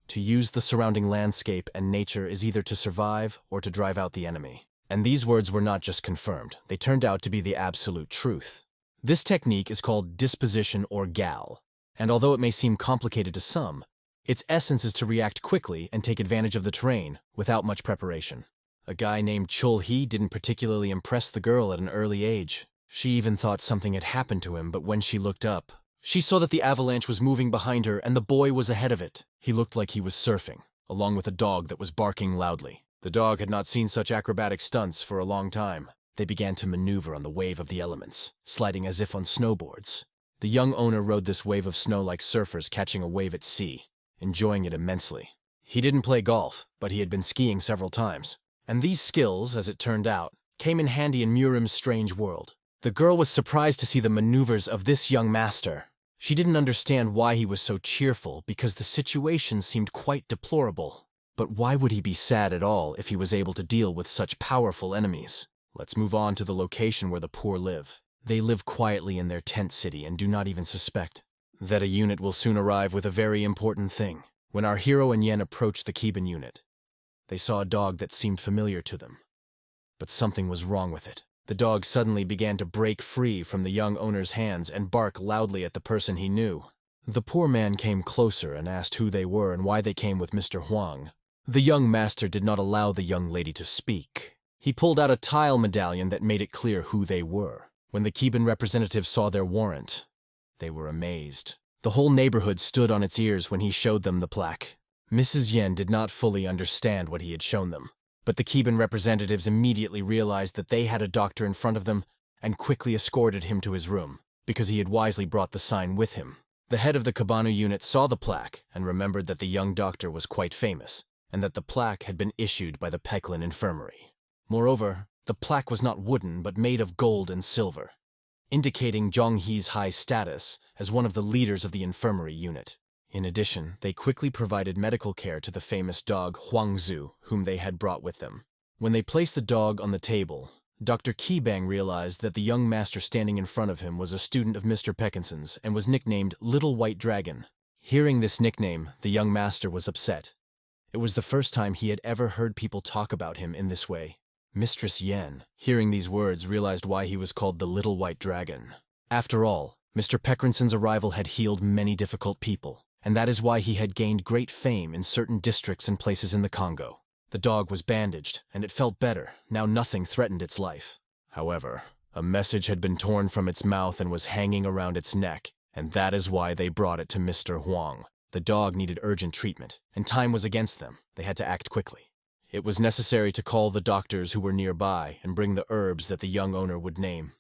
To use the surrounding landscape and nature is either to survive or to drive out the enemy. And these words were not just confirmed, they turned out to be the absolute truth. This technique is called disposition or gal, and although it may seem complicated to some, its essence is to react quickly and take advantage of the terrain without much preparation. A guy named Chul-hee didn't particularly impress the girl at an early age. She even thought something had happened to him, but when she looked up, she saw that the avalanche was moving behind her and the boy was ahead of it. He looked like he was surfing, along with a dog that was barking loudly. The dog had not seen such acrobatic stunts for a long time. They began to maneuver on the wave of the elements, sliding as if on snowboards. The young owner rode this wave of snow like surfers catching a wave at sea, enjoying it immensely. He didn't play golf, but he had been skiing several times. And these skills, as it turned out, came in handy in Murim's strange world. The girl was surprised to see the maneuvers of this young master. She didn't understand why he was so cheerful because the situation seemed quite deplorable. But why would he be sad at all if he was able to deal with such powerful enemies? Let's move on to the location where the poor live. They live quietly in their tent city and do not even suspect that a unit will soon arrive with a very important thing. When our hero and Yen approached the Kiban unit, they saw a dog that seemed familiar to them. But something was wrong with it. The dog suddenly began to break free from the young owner's hands and bark loudly at the person he knew. The poor man came closer and asked who they were and why they came with Mr. Huang. The young master did not allow the young lady to speak. He pulled out a tile medallion that made it clear who they were. When the Kiban representative saw their warrant, They were amazed. The whole neighborhood stood on its ears when he showed them the plaque. Mrs. Yen did not fully understand what he had shown them, but the Keban representatives immediately realized that they had a doctor in front of them and quickly escorted him to his room, because he had wisely brought the sign with him. The head of the Kabanu unit saw the plaque and remembered that the young doctor was quite famous, and that the plaque had been issued by the Peklin Infirmary. Moreover, the plaque was not wooden but made of gold and silver, indicating Zhang He's high status as one of the leaders of the infirmary unit. In addition, they quickly provided medical care to the famous dog Huangzu, whom they had brought with them. When they placed the dog on the table, Dr. Keebang realized that the young master standing in front of him was a student of Mr. Peckinson's and was nicknamed Little White Dragon. Hearing this nickname, the young master was upset. It was the first time he had ever heard people talk about him in this way. Mistress Yen, hearing these words, realized why he was called the Little White Dragon. After all, Mr. Peckinson's arrival had healed many difficult people, and that is why he had gained great fame in certain districts and places in the Congo. The dog was bandaged, and it felt better. Now nothing threatened its life. However, a message had been torn from its mouth and was hanging around its neck, and that is why they brought it to Mr. Huang. The dog needed urgent treatment, and time was against them. They had to act quickly. It was necessary to call the doctors who were nearby and bring the herbs that the young owner would name.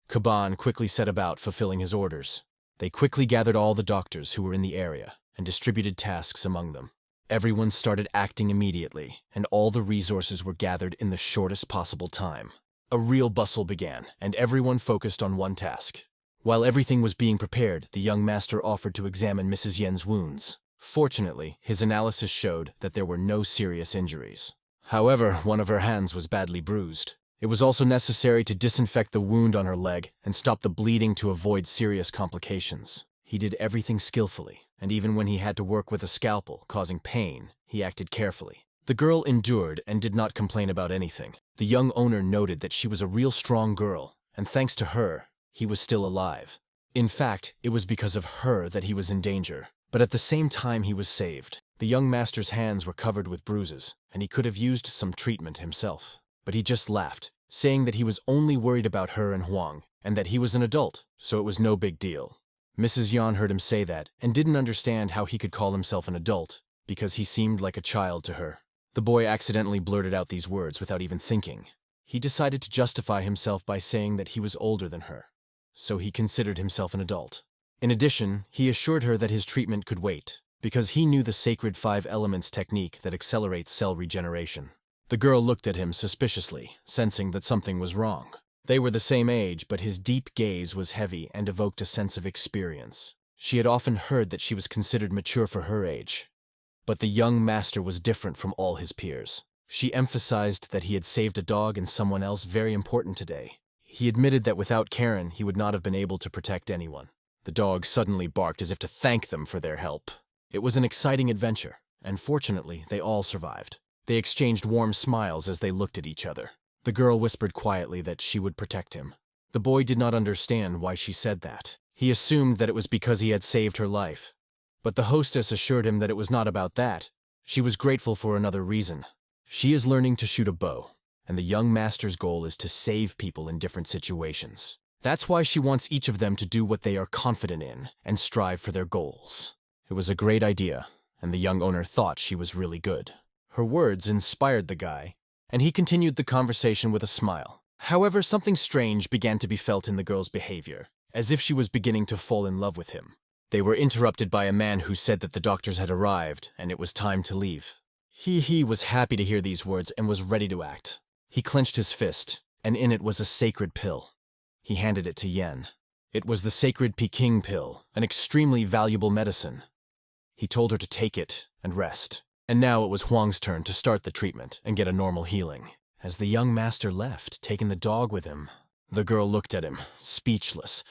Kaban quickly set about fulfilling his orders. They quickly gathered all the doctors who were in the area and distributed tasks among them. Everyone started acting immediately, and all the resources were gathered in the shortest possible time. A real bustle began, and everyone focused on one task. While everything was being prepared, the young master offered to examine Mrs. Yen's wounds. Fortunately, his analysis showed that there were no serious injuries. However, one of her hands was badly bruised. It was also necessary to disinfect the wound on her leg and stop the bleeding to avoid serious complications. He did everything skillfully, and even when he had to work with a scalpel, causing pain, he acted carefully. The girl endured and did not complain about anything. The young owner noted that she was a real strong girl, and thanks to her, he was still alive. In fact, it was because of her that he was in danger. But at the same time he was saved. The young master's hands were covered with bruises, and he could have used some treatment himself. But he just laughed, saying that he was only worried about her and Huang, and that he was an adult, so it was no big deal. Mrs. Yan heard him say that, and didn't understand how he could call himself an adult, because he seemed like a child to her. The boy accidentally blurted out these words without even thinking. He decided to justify himself by saying that he was older than her, so he considered himself an adult. In addition, he assured her that his treatment could wait, because he knew the sacred 5 elements technique that accelerates cell regeneration. The girl looked at him suspiciously, sensing that something was wrong. They were the same age, but his deep gaze was heavy and evoked a sense of experience. She had often heard that she was considered mature for her age. But the young master was different from all his peers. She emphasized that he had saved a dog and someone else very important today. He admitted that without Karen, he would not have been able to protect anyone. The dog suddenly barked as if to thank them for their help. It was an exciting adventure, and fortunately, they all survived. They exchanged warm smiles as they looked at each other. The girl whispered quietly that she would protect him. The boy did not understand why she said that. He assumed that it was because he had saved her life. But the hostess assured him that it was not about that. She was grateful for another reason. She is learning to shoot a bow, and the young master's goal is to save people in different situations. That's why she wants each of them to do what they are confident in and strive for their goals. It was a great idea, and the young owner thought she was really good. Her words inspired the guy, and he continued the conversation with a smile. However, something strange began to be felt in the girl's behavior, as if she was beginning to fall in love with him. They were interrupted by a man who said that the doctors had arrived, and it was time to leave. He was happy to hear these words and was ready to act. He clenched his fist, and in it was a sacred pill. He handed it to Yen. It was the sacred Peking pill, an extremely valuable medicine. He told her to take it and rest. And now it was Huang's turn to start the treatment and get a normal healing. As the young master left, taking the dog with him, the girl looked at him, speechless.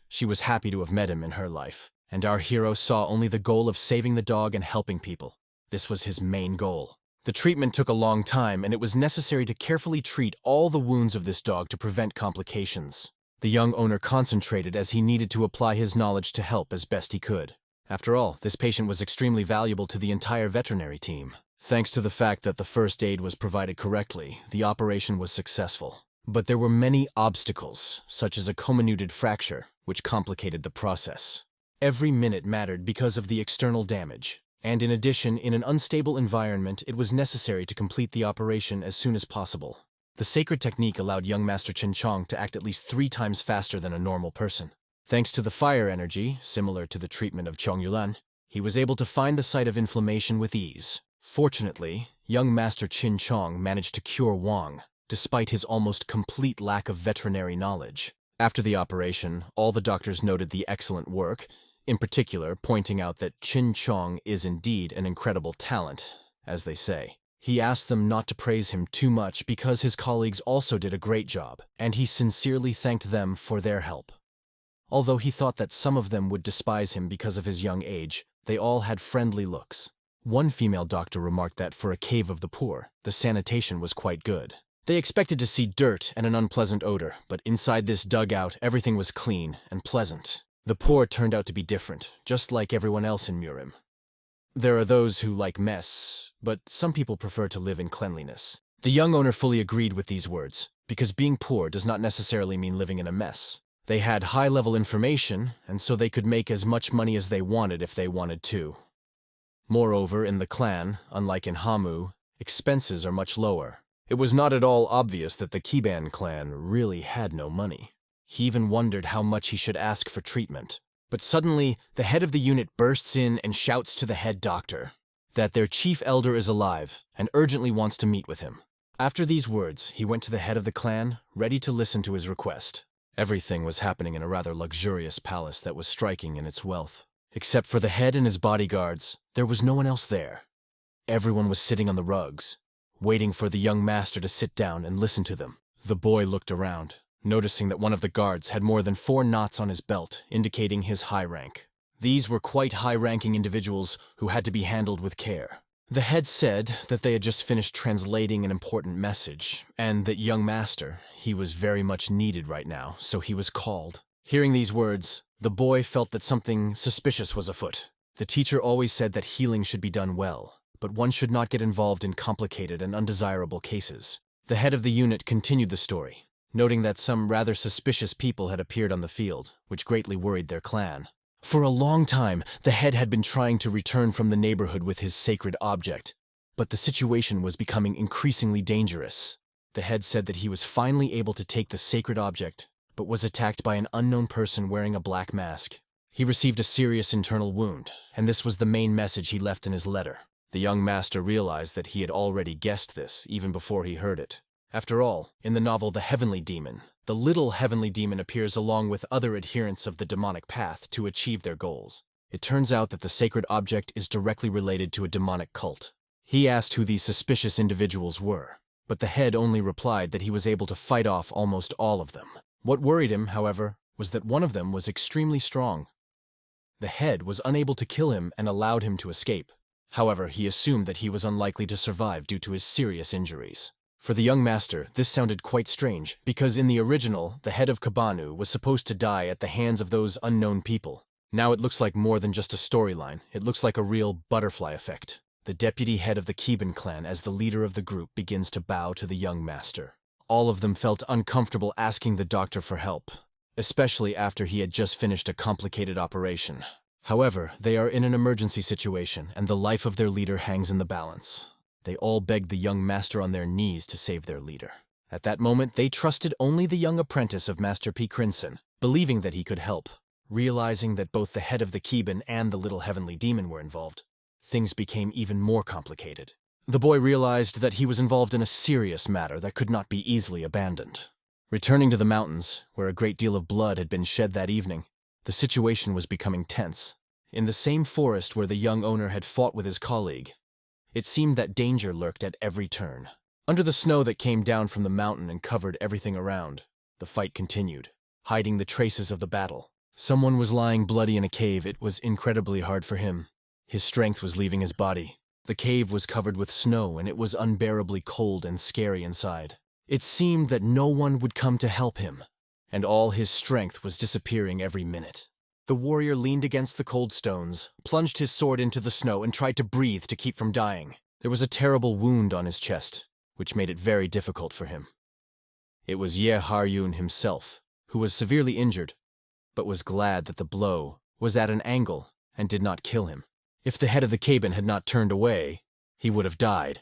She was happy to have met him in her life, and our hero saw only the goal of saving the dog and helping people. This was his main goal. The treatment took a long time, and it was necessary to carefully treat all the wounds of this dog to prevent complications. The young owner concentrated as he needed to apply his knowledge to help as best he could. After all, this patient was extremely valuable to the entire veterinary team. Thanks to the fact that the first aid was provided correctly, the operation was successful. But there were many obstacles, such as a comminuted fracture, which complicated the process. Every minute mattered because of the external damage, and in addition, in an unstable environment, it was necessary to complete the operation as soon as possible. The sacred technique allowed young Master Qin Chong to act at least 3 times faster than a normal person. Thanks to the fire energy, similar to the treatment of Chong Yulan, he was able to find the site of inflammation with ease. Fortunately, young Master Qin Chong managed to cure Wang, despite his almost complete lack of veterinary knowledge. After the operation, all the doctors noted the excellent work, in particular pointing out that Qin Chong is indeed an incredible talent, as they say. He asked them not to praise him too much because his colleagues also did a great job, and he sincerely thanked them for their help. Although he thought that some of them would despise him because of his young age, they all had friendly looks. One female doctor remarked that for a cave of the poor, the sanitation was quite good. They expected to see dirt and an unpleasant odor, but inside this dugout, everything was clean and pleasant. The poor turned out to be different, just like everyone else in Murim. There are those who like mess, but some people prefer to live in cleanliness. The young owner fully agreed with these words, because being poor does not necessarily mean living in a mess. They had high-level information, and so they could make as much money as they wanted if they wanted to. Moreover, in the clan, unlike in Hamu, expenses are much lower. It was not at all obvious that the Kiban clan really had no money. He even wondered how much he should ask for treatment. But suddenly, the head of the unit bursts in and shouts to the head doctor that their chief elder is alive and urgently wants to meet with him. After these words, he went to the head of the clan, ready to listen to his request. Everything was happening in a rather luxurious palace that was striking in its wealth. Except for the head and his bodyguards, there was no one else there. Everyone was sitting on the rugs, waiting for the young master to sit down and listen to them. The boy looked around, noticing that one of the guards had more than 4 knots on his belt, indicating his high rank. These were quite high-ranking individuals who had to be handled with care. The head said that they had just finished translating an important message, and that young master, he was very much needed right now, so he was called. Hearing these words, the boy felt that something suspicious was afoot. The teacher always said that healing should be done well, but one should not get involved in complicated and undesirable cases. The head of the unit continued the story, noting that some rather suspicious people had appeared on the field, which greatly worried their clan. For a long time, the head had been trying to return from the neighborhood with his sacred object, but the situation was becoming increasingly dangerous. The head said that he was finally able to take the sacred object, but was attacked by an unknown person wearing a black mask. He received a serious internal wound, and this was the main message he left in his letter. The young master realized that he had already guessed this even before he heard it. After all, in the novel The Heavenly Demon, the little heavenly demon appears along with other adherents of the demonic path to achieve their goals. It turns out that the sacred object is directly related to a demonic cult. He asked who these suspicious individuals were, but the head only replied that he was able to fight off almost all of them. What worried him, however, was that one of them was extremely strong. The head was unable to kill him and allowed him to escape. However, he assumed that he was unlikely to survive due to his serious injuries. For the young master, this sounded quite strange, because in the original, the head of Kabanu was supposed to die at the hands of those unknown people. Now it looks like more than just a storyline. It looks like a real butterfly effect. The deputy head of the Kiban clan, as the leader of the group, begins to bow to the young master. All of them felt uncomfortable asking the doctor for help, especially after he had just finished a complicated operation. However, they are in an emergency situation, and the life of their leader hangs in the balance. They all begged the young master on their knees to save their leader. At that moment, they trusted only the young apprentice of Master P. Crinson, believing that he could help. Realizing that both the head of the Kiban and the little heavenly demon were involved, things became even more complicated. The boy realized that he was involved in a serious matter that could not be easily abandoned. Returning to the mountains, where a great deal of blood had been shed that evening, the situation was becoming tense. In the same forest where the young owner had fought with his colleague, it seemed that danger lurked at every turn. Under the snow that came down from the mountain and covered everything around, the fight continued, hiding the traces of the battle. Someone was lying bloody in a cave. It was incredibly hard for him. His strength was leaving his body. The cave was covered with snow, and it was unbearably cold and scary inside. It seemed that no one would come to help him, and all his strength was disappearing every minute. The warrior leaned against the cold stones, plunged his sword into the snow, and tried to breathe to keep from dying. There was a terrible wound on his chest, which made it very difficult for him. It was Ye Haryun himself, who was severely injured, but was glad that the blow was at an angle and did not kill him. If the head of the cabin had not turned away, he would have died.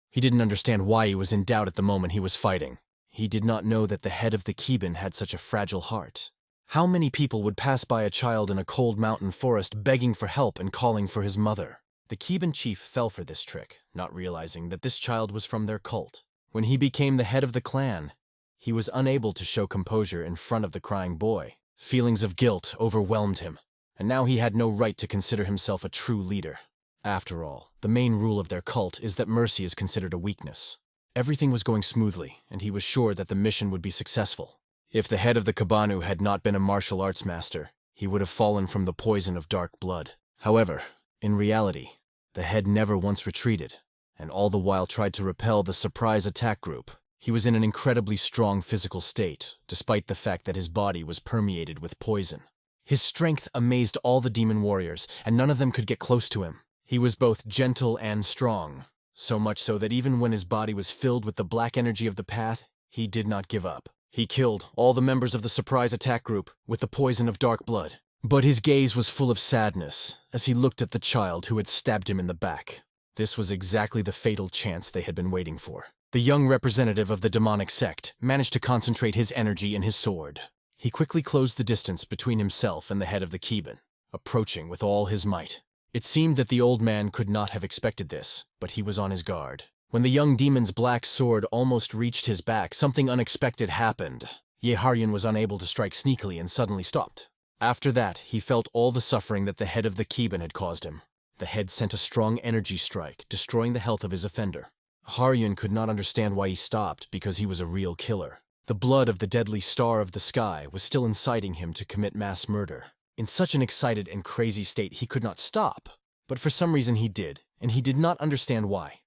He didn't understand why he was in doubt at the moment he was fighting. He did not know that the head of the cabin had such a fragile heart. How many people would pass by a child in a cold mountain forest begging for help and calling for his mother? The cabin chief fell for this trick, not realizing that this child was from their cult. When he became the head of the clan, he was unable to show composure in front of the crying boy. Feelings of guilt overwhelmed him, and now he had no right to consider himself a true leader. After all, the main rule of their cult is that mercy is considered a weakness. Everything was going smoothly, and he was sure that the mission would be successful. If the head of the Kabanu had not been a martial arts master, he would have fallen from the poison of dark blood. However, in reality, the head never once retreated, and all the while tried to repel the surprise attack group. He was in an incredibly strong physical state, despite the fact that his body was permeated with poison. His strength amazed all the demon warriors, and none of them could get close to him. He was both gentle and strong, so much so that even when his body was filled with the black energy of the path, he did not give up. He killed all the members of the surprise attack group with the poison of dark blood. But his gaze was full of sadness as he looked at the child who had stabbed him in the back. This was exactly the fatal chance they had been waiting for. The young representative of the demonic sect managed to concentrate his energy in his sword. He quickly closed the distance between himself and the head of the cabin, approaching with all his might. It seemed that the old man could not have expected this, but he was on his guard. When the young demon's black sword almost reached his back, something unexpected happened. Yahello was unable to strike sneakily and suddenly stopped. After that, he felt all the suffering that the head of the cabin had caused him. The head sent a strong energy strike, destroying the health of his offender. Yahello could not understand why he stopped, because he was a real killer. The blood of the deadly star of the sky was still inciting him to commit mass murder. In such an excited and crazy state, he could not stop. But for some reason he did, and he did not understand why.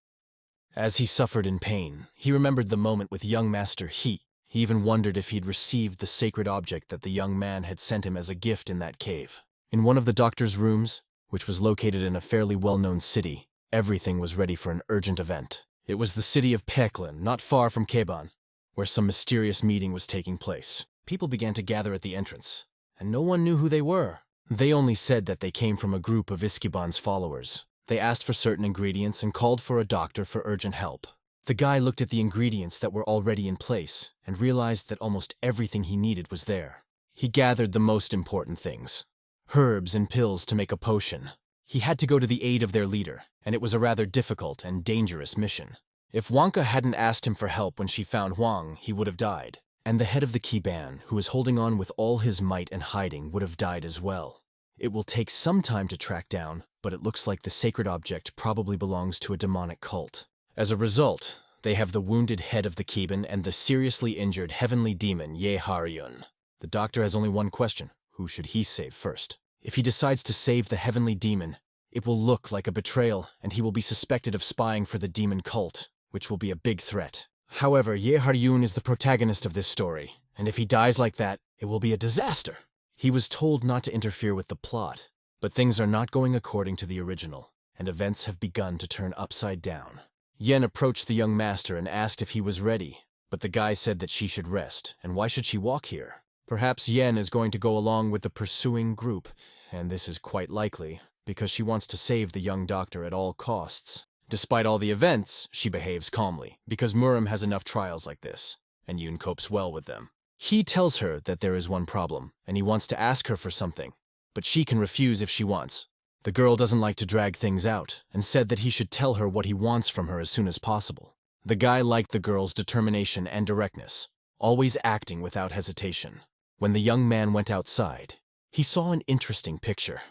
As he suffered in pain, he remembered the moment with young Master He. He even wondered if he'd received the sacred object that the young man had sent him as a gift in that cave. In one of the doctor's rooms, which was located in a fairly well-known city, everything was ready for an urgent event. It was the city of Peklin, not far from Keban, where some mysterious meeting was taking place. People began to gather at the entrance, and no one knew who they were. They only said that they came from a group of Iskiban's followers. They asked for certain ingredients and called for a doctor for urgent help. The guy looked at the ingredients that were already in place and realized that almost everything he needed was there. He gathered the most important things: herbs and pills to make a potion. He had to go to the aid of their leader, and it was a rather difficult and dangerous mission. If Wonka hadn't asked him for help when she found Huang, he would have died. And the head of the Kiban, who was holding on with all his might and hiding, would have died as well. It will take some time to track down, but it looks like the sacred object probably belongs to a demonic cult. As a result, they have the wounded head of the Kiban and the seriously injured heavenly demon Yahello. The doctor has only one question: who should he save first? If he decides to save the heavenly demon, it will look like a betrayal, and he will be suspected of spying for the demon cult, which will be a big threat. However, Yahello is the protagonist of this story, and if he dies like that, it will be a disaster. He was told not to interfere with the plot, but things are not going according to the original, and events have begun to turn upside down. Yen approached the young master and asked if he was ready, but the guy said that she should rest, and why should she walk here? Perhaps Yen is going to go along with the pursuing group, and this is quite likely, because she wants to save the young doctor at all costs. Despite all the events, she behaves calmly, because Muram has enough trials like this, and Yoon copes well with them. He tells her that there is one problem, and he wants to ask her for something, but she can refuse if she wants. The girl doesn't like to drag things out, and said that he should tell her what he wants from her as soon as possible. The guy liked the girl's determination and directness, always acting without hesitation. When the young man went outside, he saw an interesting picture.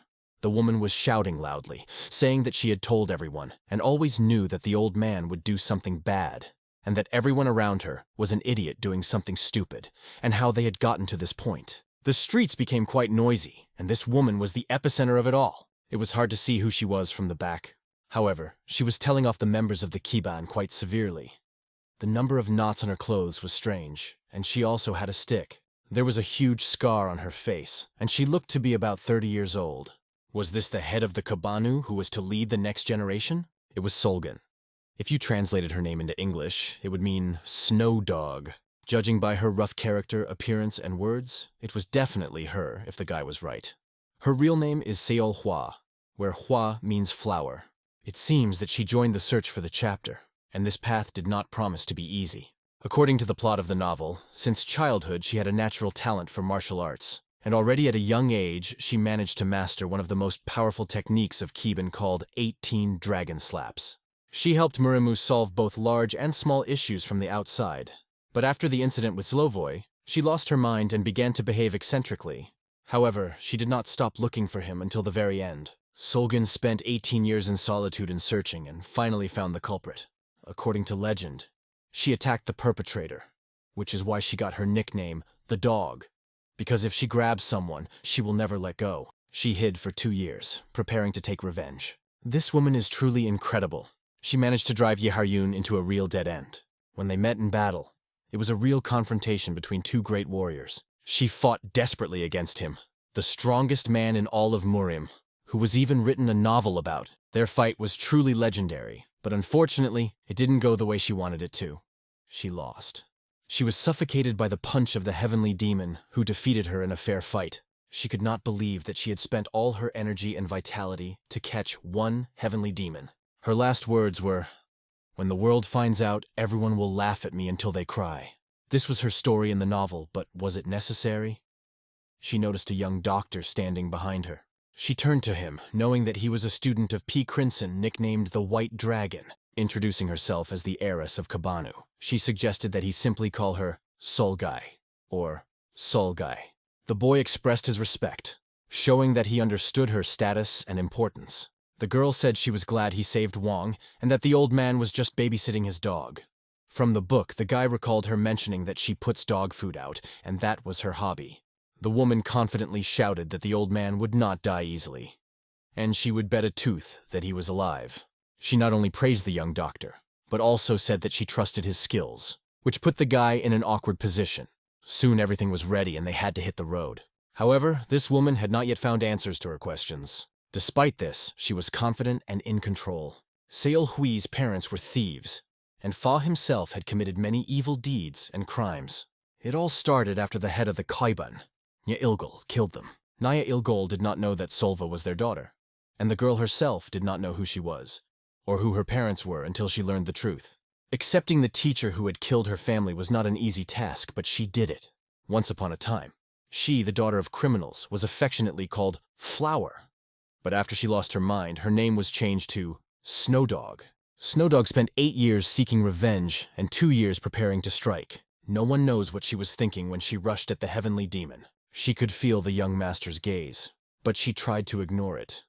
The woman was shouting loudly, saying that she had told everyone, and always knew that the old man would do something bad, and that everyone around her was an idiot doing something stupid, and how they had gotten to this point. The streets became quite noisy, and this woman was the epicenter of it all. It was hard to see who she was from the back. However, she was telling off the members of the Kiban quite severely. The number of knots on her clothes was strange, and she also had a stick. There was a huge scar on her face, and she looked to be about 30 years old. Was this the head of the Kabanu who was to lead the next generation? It was Solgan. If you translated her name into English, it would mean snow dog. Judging by her rough character, appearance, and words, it was definitely her if the guy was right. Her real name is Seol Hwa, where Hwa means flower. It seems that she joined the search for the chapter, and this path did not promise to be easy. According to the plot of the novel, since childhood she had a natural talent for martial arts, and already at a young age she managed to master one of the most powerful techniques of Kiban called 18 dragon slaps. She helped Murimu solve both large and small issues from the outside. But after the incident with Zlovoy, she lost her mind and began to behave eccentrically. However, she did not stop looking for him until the very end. Solgan spent 18 years in solitude and searching and finally found the culprit. According to legend, she attacked the perpetrator, which is why she got her nickname, the Dog. Because if she grabs someone, she will never let go. She hid for 2 years, preparing to take revenge. This woman is truly incredible. She managed to drive Yeharyun into a real dead end. When they met in battle, it was a real confrontation between two great warriors. She fought desperately against him, the strongest man in all of Murim, who was even written a novel about. Their fight was truly legendary, but unfortunately, it didn't go the way she wanted it to. She lost. She was suffocated by the punch of the heavenly demon, who defeated her in a fair fight. She could not believe that she had spent all her energy and vitality to catch one heavenly demon. Her last words were, "When the world finds out, everyone will laugh at me until they cry." This was her story in the novel, but was it necessary? She noticed a young doctor standing behind her. She turned to him, knowing that he was a student of P. Crinson nicknamed the White Dragon. Introducing herself as the heiress of Kabanu, she suggested that he simply call her Solgai, or Solgai. The boy expressed his respect, showing that he understood her status and importance. The girl said she was glad he saved Wang and that the old man was just babysitting his dog. From the book, the guy recalled her mentioning that she puts dog food out, and that was her hobby. The woman confidently shouted that the old man would not die easily, and she would bet a tooth that he was alive. She not only praised the young doctor, but also said that she trusted his skills, which put the guy in an awkward position. Soon everything was ready and they had to hit the road. However, this woman had not yet found answers to her questions. Despite this, she was confident and in control. Seol Hui's parents were thieves, and Fa himself had committed many evil deeds and crimes. It all started after the head of the Kaiban, Yailgol, killed them. Naya Ilgol did not know that Solva was their daughter, and the girl herself did not know who she was, or who her parents were until she learned the truth. Accepting the teacher who had killed her family was not an easy task, but she did it. Once upon a time, she, the daughter of criminals, was affectionately called Flower. But after she lost her mind, her name was changed to Snowdog. Snowdog spent 8 years seeking revenge and 2 years preparing to strike. No one knows what she was thinking when she rushed at the heavenly demon. She could feel the young master's gaze, but she tried to ignore it.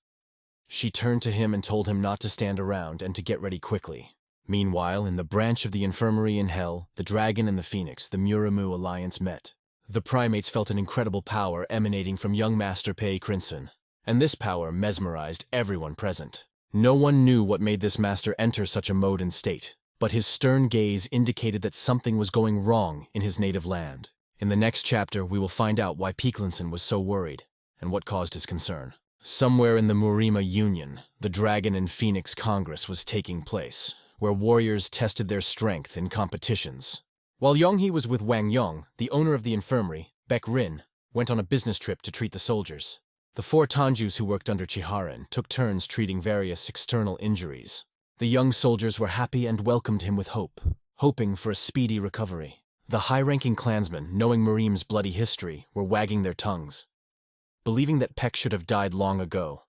She turned to him and told him not to stand around and to get ready quickly. Meanwhile, in the branch of the infirmary in Hell, the dragon and the phoenix, the Murimu alliance met. The primates felt an incredible power emanating from young Master Pei Crinson, and this power mesmerized everyone present. No one knew what made this master enter such a mode and state, but his stern gaze indicated that something was going wrong in his native land. In the next chapter, we will find out why Peaklinson was so worried, and what caused his concern. Somewhere in the Murima Union, the Dragon and Phoenix Congress was taking place, where warriors tested their strength in competitions. While Yonghe was with Wang Yong, the owner of the infirmary, Baek Rin, went on a business trip to treat the soldiers. The 4 Tanjus who worked under Chiharin took turns treating various external injuries. The young soldiers were happy and welcomed him with hope, hoping for a speedy recovery. The high-ranking clansmen, knowing Murim's bloody history, were wagging their tongues, believing that Peck should have died long ago,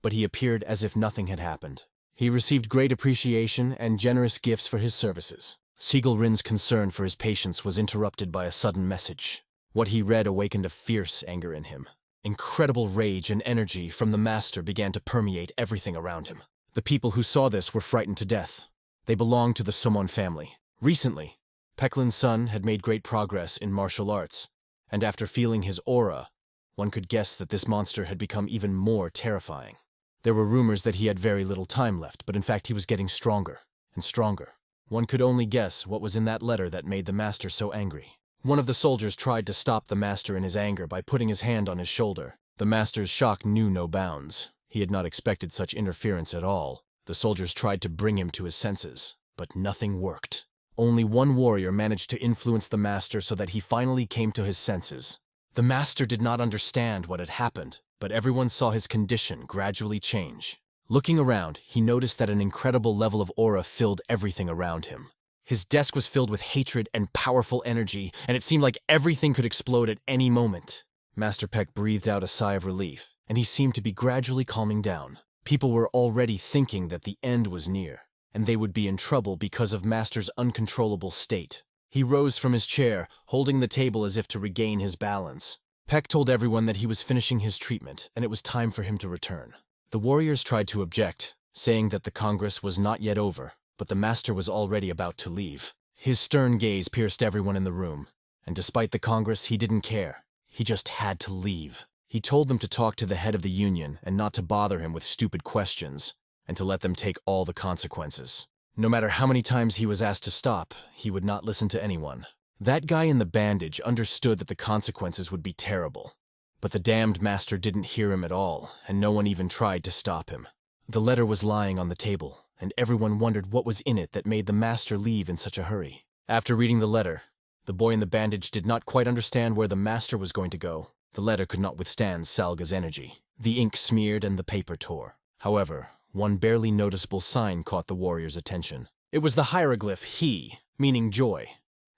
but he appeared as if nothing had happened. He received great appreciation and generous gifts for his services. Siegel Rin's concern for his patients was interrupted by a sudden message. What he read awakened a fierce anger in him. Incredible rage and energy from the master began to permeate everything around him. The people who saw this were frightened to death. They belonged to the Somon family. Recently, Pecklin's son had made great progress in martial arts, and after feeling his aura, one could guess that this monster had become even more terrifying. There were rumors that he had very little time left, but in fact he was getting stronger and stronger. One could only guess what was in that letter that made the master so angry. One of the soldiers tried to stop the master in his anger by putting his hand on his shoulder. The master's shock knew no bounds. He had not expected such interference at all. The soldiers tried to bring him to his senses, but nothing worked. Only one warrior managed to influence the master so that he finally came to his senses. The master did not understand what had happened, but everyone saw his condition gradually change. Looking around, he noticed that an incredible level of aura filled everything around him. His desk was filled with hatred and powerful energy, and it seemed like everything could explode at any moment. Master Peck breathed out a sigh of relief, and he seemed to be gradually calming down. People were already thinking that the end was near, and they would be in trouble because of Master's uncontrollable state. He rose from his chair, holding the table as if to regain his balance. Peck told everyone that he was finishing his treatment, and it was time for him to return. The warriors tried to object, saying that the Congress was not yet over, but the master was already about to leave. His stern gaze pierced everyone in the room, and despite the Congress, he didn't care. He just had to leave. He told them to talk to the head of the union and not to bother him with stupid questions, and to let them take all the consequences. No matter how many times he was asked to stop, he would not listen to anyone. That guy in the bandage understood that the consequences would be terrible. But the damned master didn't hear him at all, and no one even tried to stop him. The letter was lying on the table, and everyone wondered what was in it that made the master leave in such a hurry. After reading the letter, the boy in the bandage did not quite understand where the master was going to go. The letter could not withstand Salga's energy. The ink smeared and the paper tore. However, one barely noticeable sign caught the warrior's attention. It was the hieroglyph He, meaning joy,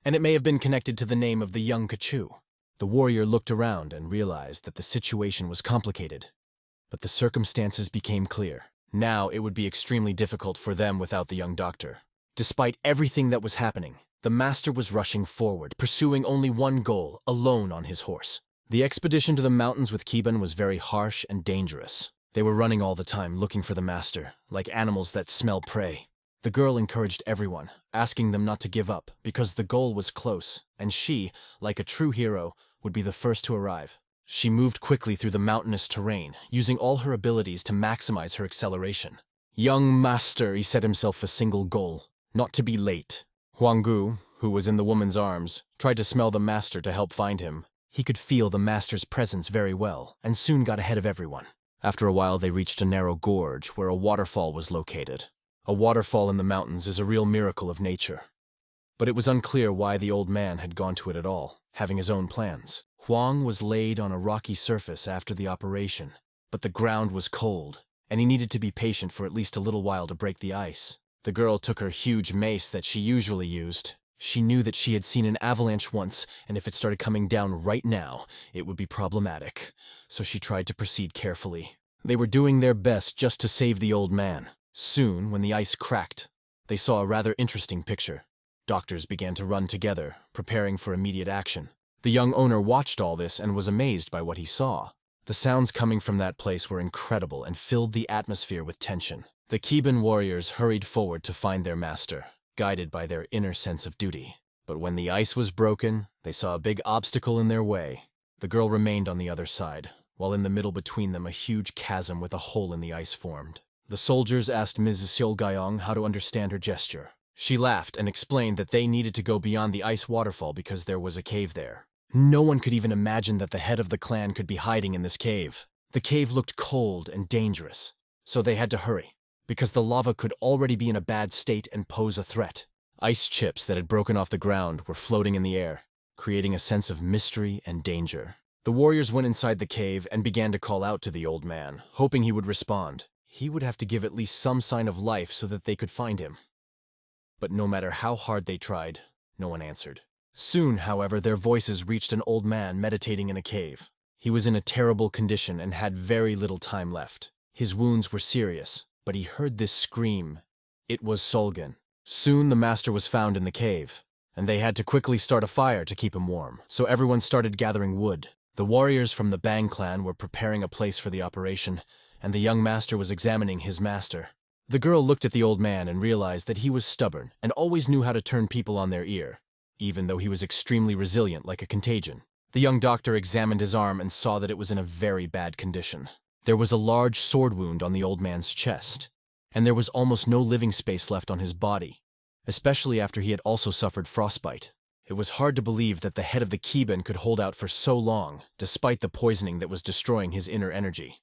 and it may have been connected to the name of the young Kachu. The warrior looked around and realized that the situation was complicated, but the circumstances became clear. Now it would be extremely difficult for them without the young doctor. Despite everything that was happening, the master was rushing forward, pursuing only one goal, alone on his horse. The expedition to the mountains with Kiban was very harsh and dangerous. They were running all the time, looking for the master, like animals that smell prey. The girl encouraged everyone, asking them not to give up, because the goal was close, and she, like a true hero, would be the first to arrive. She moved quickly through the mountainous terrain, using all her abilities to maximize her acceleration. Young master, he set himself a single goal, not to be late. Huanggu, who was in the woman's arms, tried to smell the master to help find him. He could feel the master's presence very well, and soon got ahead of everyone. After a while, they reached a narrow gorge where a waterfall was located. A waterfall in the mountains is a real miracle of nature. But it was unclear why the old man had gone to it at all, having his own plans. Huang was laid on a rocky surface after the operation, but the ground was cold, and he needed to be patient for at least a little while to break the ice. The girl took her huge mace that she usually used. She knew that she had seen an avalanche once, and if it started coming down right now, it would be problematic. So she tried to proceed carefully. They were doing their best just to save the old man. Soon, when the ice cracked, they saw a rather interesting picture. Doctors began to run together, preparing for immediate action. The young owner watched all this and was amazed by what he saw. The sounds coming from that place were incredible and filled the atmosphere with tension. The Kiban warriors hurried forward to find their master, guided by their inner sense of duty. But when the ice was broken, they saw a big obstacle in their way. The girl remained on the other side, while in the middle between them a huge chasm with a hole in the ice formed. The soldiers asked Ms. Seolgayong how to understand her gesture. She laughed and explained that they needed to go beyond the ice waterfall because there was a cave there. No one could even imagine that the head of the clan could be hiding in this cave. The cave looked cold and dangerous, so they had to hurry, because the lava could already be in a bad state and pose a threat. Ice chips that had broken off the ground were floating in the air, creating a sense of mystery and danger. The warriors went inside the cave and began to call out to the old man, hoping he would respond. He would have to give at least some sign of life so that they could find him. But no matter how hard they tried, no one answered. Soon, however, their voices reached an old man meditating in a cave. He was in a terrible condition and had very little time left. His wounds were serious, but he heard this scream. It was Solgan. Soon the master was found in the cave, and they had to quickly start a fire to keep him warm, so everyone started gathering wood. The warriors from the Bang clan were preparing a place for the operation, and the young master was examining his master. The girl looked at the old man and realized that he was stubborn and always knew how to turn people on their ear, even though he was extremely resilient like a contagion. The young doctor examined his arm and saw that it was in a very bad condition. There was a large sword wound on the old man's chest, and there was almost no living space left on his body, especially after he had also suffered frostbite. It was hard to believe that the head of the Kiban could hold out for so long, despite the poisoning that was destroying his inner energy.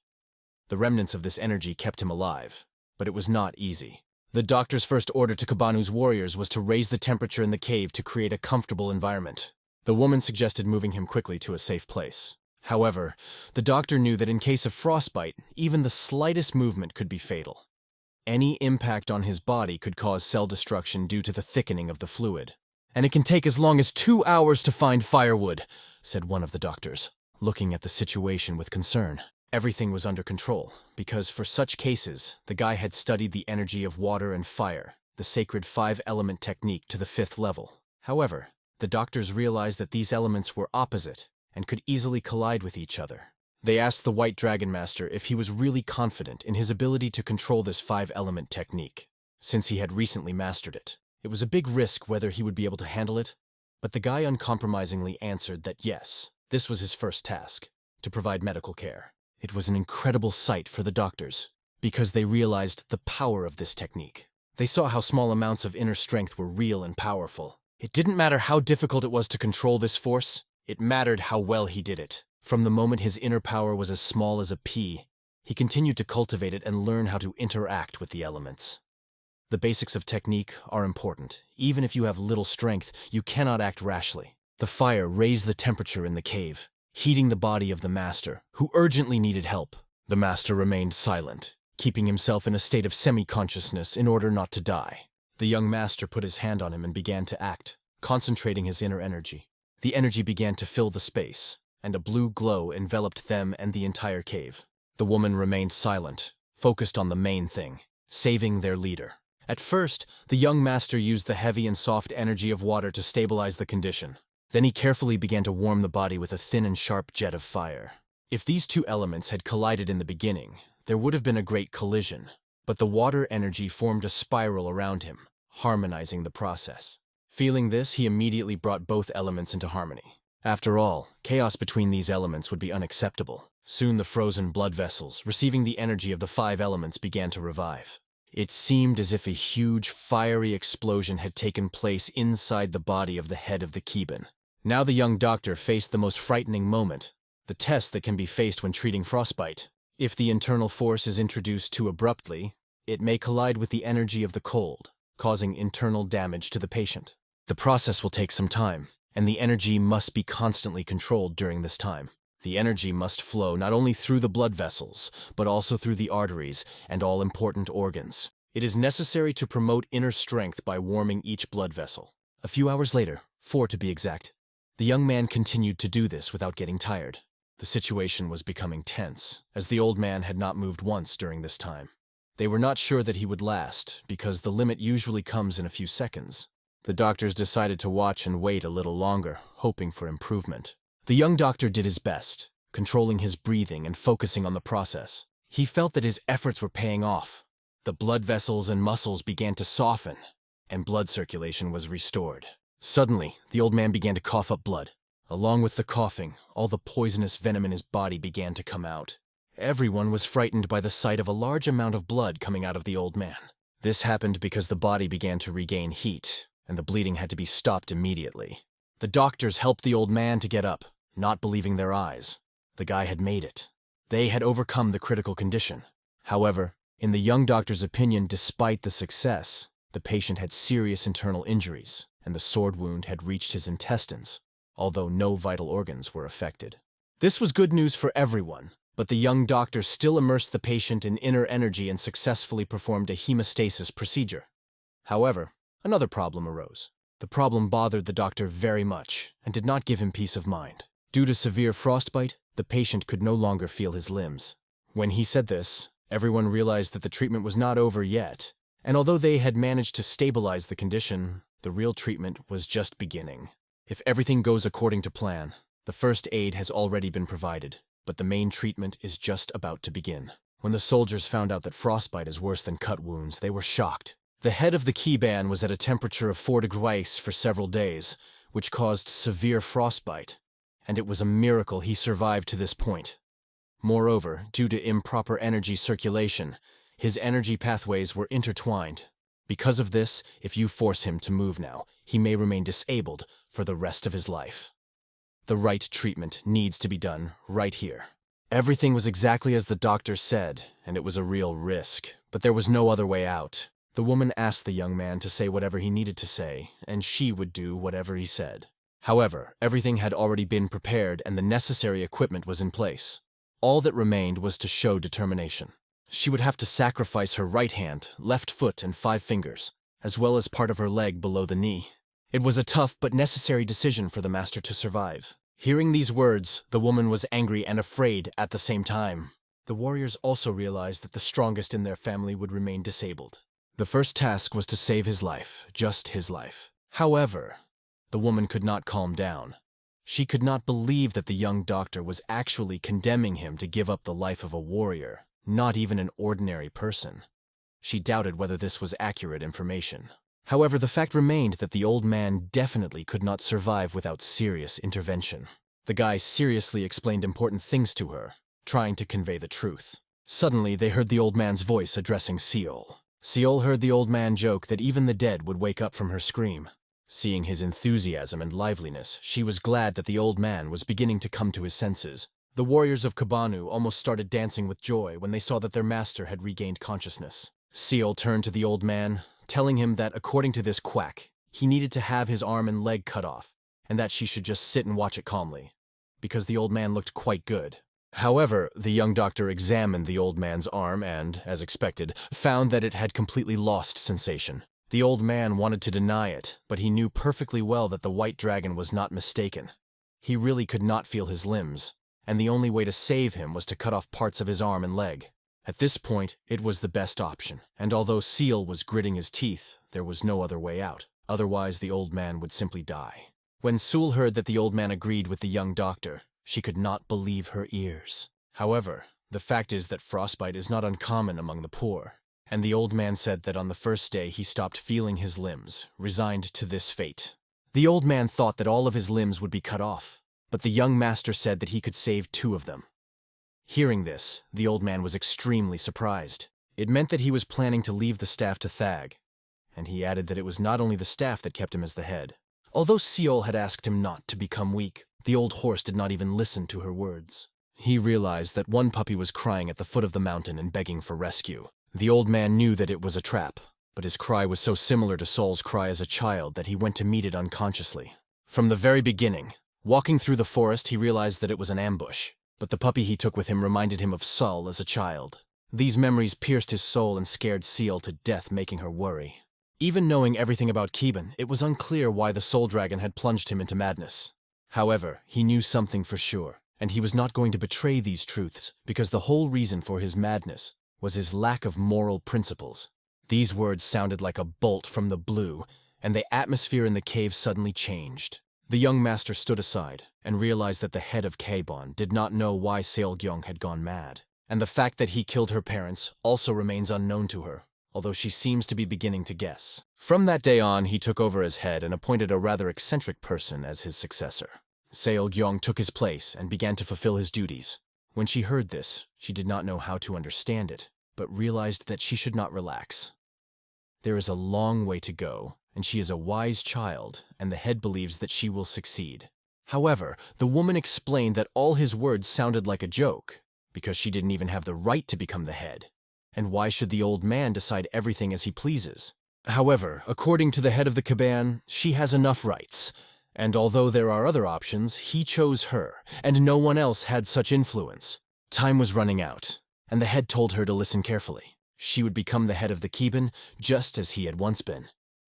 The remnants of this energy kept him alive, but it was not easy. The doctor's first order to Kabanu's warriors was to raise the temperature in the cave to create a comfortable environment. The woman suggested moving him quickly to a safe place. However, the doctor knew that in case of frostbite, even the slightest movement could be fatal. Any impact on his body could cause cell destruction due to the thickening of the fluid. "And it can take as long as 2 hours to find firewood," said one of the doctors, looking at the situation with concern. Everything was under control, because for such cases, the guy had studied the energy of water and fire, the sacred 5-element technique to the 5th level. However, the doctors realized that these elements were opposite and could easily collide with each other. They asked the White Dragon Master if he was really confident in his ability to control this 5-element technique, since he had recently mastered it. It was a big risk whether he would be able to handle it, but the guy uncompromisingly answered that yes, this was his first task, to provide medical care. It was an incredible sight for the doctors, because they realized the power of this technique. They saw how small amounts of inner strength were real and powerful. It didn't matter how difficult it was to control this force, it mattered how well he did it. From the moment his inner power was as small as a pea, he continued to cultivate it and learn how to interact with the elements. The basics of technique are important. Even if you have little strength, you cannot act rashly. The fire raised the temperature in the cave, heating the body of the master, who urgently needed help. The master remained silent, keeping himself in a state of semi-consciousness in order not to die. The young master put his hand on him and began to act, concentrating his inner energy. The energy began to fill the space, and a blue glow enveloped them and the entire cave. The woman remained silent, focused on the main thing, saving their leader. At first, the young master used the heavy and soft energy of water to stabilize the condition. Then he carefully began to warm the body with a thin and sharp jet of fire. If these two elements had collided in the beginning, there would have been a great collision, but the water energy formed a spiral around him, harmonizing the process. Feeling this, he immediately brought both elements into harmony. After all, chaos between these elements would be unacceptable. Soon the frozen blood vessels, receiving the energy of the 5 elements, began to revive. It seemed as if a huge, fiery explosion had taken place inside the body of the head of the Keban. Now the young doctor faced the most frightening moment, the test that can be faced when treating frostbite. If the internal force is introduced too abruptly, it may collide with the energy of the cold, causing internal damage to the patient. The process will take some time, and the energy must be constantly controlled during this time. The energy must flow not only through the blood vessels, but also through the arteries and all important organs. It is necessary to promote inner strength by warming each blood vessel. A few hours later, 4 to be exact, the young man continued to do this without getting tired. The situation was becoming tense, as the old man had not moved once during this time. They were not sure that he would last, because the limit usually comes in a few seconds. The doctors decided to watch and wait a little longer, hoping for improvement. The young doctor did his best, controlling his breathing and focusing on the process. He felt that his efforts were paying off. The blood vessels and muscles began to soften, and blood circulation was restored. Suddenly, the old man began to cough up blood. Along with the coughing, all the poisonous venom in his body began to come out. Everyone was frightened by the sight of a large amount of blood coming out of the old man. This happened because the body began to regain heat, and the bleeding had to be stopped immediately. The doctors helped the old man to get up, not believing their eyes. The guy had made it. They had overcome the critical condition. However, in the young doctor's opinion, despite the success, the patient had serious internal injuries, and the sword wound had reached his intestines, although no vital organs were affected. This was good news for everyone, but the young doctor still immersed the patient in inner energy and successfully performed a hemostasis procedure. However, another problem arose. The problem bothered the doctor very much and did not give him peace of mind. Due to severe frostbite, the patient could no longer feel his limbs. When he said this, everyone realized that the treatment was not over yet, and although they had managed to stabilize the condition, the real treatment was just beginning. If everything goes according to plan, the first aid has already been provided, but the main treatment is just about to begin. When the soldiers found out that frostbite is worse than cut wounds, they were shocked. The head of the Keban was at a temperature of 4 degrees for several days, which caused severe frostbite, and it was a miracle he survived to this point. Moreover, due to improper energy circulation, his energy pathways were intertwined. Because of this, if you force him to move now, he may remain disabled for the rest of his life. The right treatment needs to be done right here. Everything was exactly as the doctor said, and it was a real risk, but there was no other way out. The woman asked the young man to say whatever he needed to say, and she would do whatever he said. However, everything had already been prepared and the necessary equipment was in place. All that remained was to show determination. She would have to sacrifice her right hand, left foot, and 5 fingers, as well as part of her leg below the knee. It was a tough but necessary decision for the master to survive. Hearing these words, the woman was angry and afraid at the same time. The warriors also realized that the strongest in their family would remain disabled. The first task was to save his life, just his life. However, the woman could not calm down. She could not believe that the young doctor was actually condemning him to give up the life of a warrior, not even an ordinary person. She doubted whether this was accurate information. However, the fact remained that the old man definitely could not survive without serious intervention. The guy seriously explained important things to her, trying to convey the truth. Suddenly, they heard the old man's voice addressing Seol. Seol heard the old man joke that even the dead would wake up from her scream. Seeing his enthusiasm and liveliness, she was glad that the old man was beginning to come to his senses. The warriors of Kabanu almost started dancing with joy when they saw that their master had regained consciousness. Seol turned to the old man, telling him that according to this quack, he needed to have his arm and leg cut off, and that she should just sit and watch it calmly, because the old man looked quite good. However, the young doctor examined the old man's arm and, as expected, found that it had completely lost sensation. The old man wanted to deny it, but he knew perfectly well that the white dragon was not mistaken. He really could not feel his limbs, and the only way to save him was to cut off parts of his arm and leg. At this point, it was the best option, and although Seol was gritting his teeth, there was no other way out. Otherwise, the old man would simply die. When Seol heard that the old man agreed with the young doctor, she could not believe her ears. However, the fact is that frostbite is not uncommon among the poor, and the old man said that on the first day he stopped feeling his limbs, resigned to this fate. The old man thought that all of his limbs would be cut off, but the young master said that he could save 2 of them. Hearing this, the old man was extremely surprised. It meant that he was planning to leave the staff to Thag, and he added that it was not only the staff that kept him as the head. Although Seol had asked him not to become weak, the old horse did not even listen to her words. He realized that one puppy was crying at the foot of the mountain and begging for rescue. The old man knew that it was a trap, but his cry was so similar to Saul's cry as a child that he went to meet it unconsciously. From the very beginning, walking through the forest, he realized that it was an ambush, but the puppy he took with him reminded him of Saul as a child. These memories pierced his soul and scared Seol to death, making her worry. Even knowing everything about Keban, it was unclear why the soul dragon had plunged him into madness. However, he knew something for sure, and he was not going to betray these truths because the whole reason for his madness was his lack of moral principles. These words sounded like a bolt from the blue, and the atmosphere in the cave suddenly changed. The young master stood aside and realized that the head of Keban did not know why Seolgyong had gone mad, and the fact that he killed her parents also remains unknown to her, although she seems to be beginning to guess. From that day on, he took over as head and appointed a rather eccentric person as his successor. Seolgyong took his place and began to fulfill his duties. When she heard this, she did not know how to understand it, but realized that she should not relax. There is a long way to go, and she is a wise child, and the head believes that she will succeed. However, the woman explained that all his words sounded like a joke, because she didn't even have the right to become the head. And why should the old man decide everything as he pleases? However, according to the head of the Caban, she has enough rights, and although there are other options, he chose her, and no one else had such influence. Time was running out, and the head told her to listen carefully. She would become the head of the Keban, just as he had once been.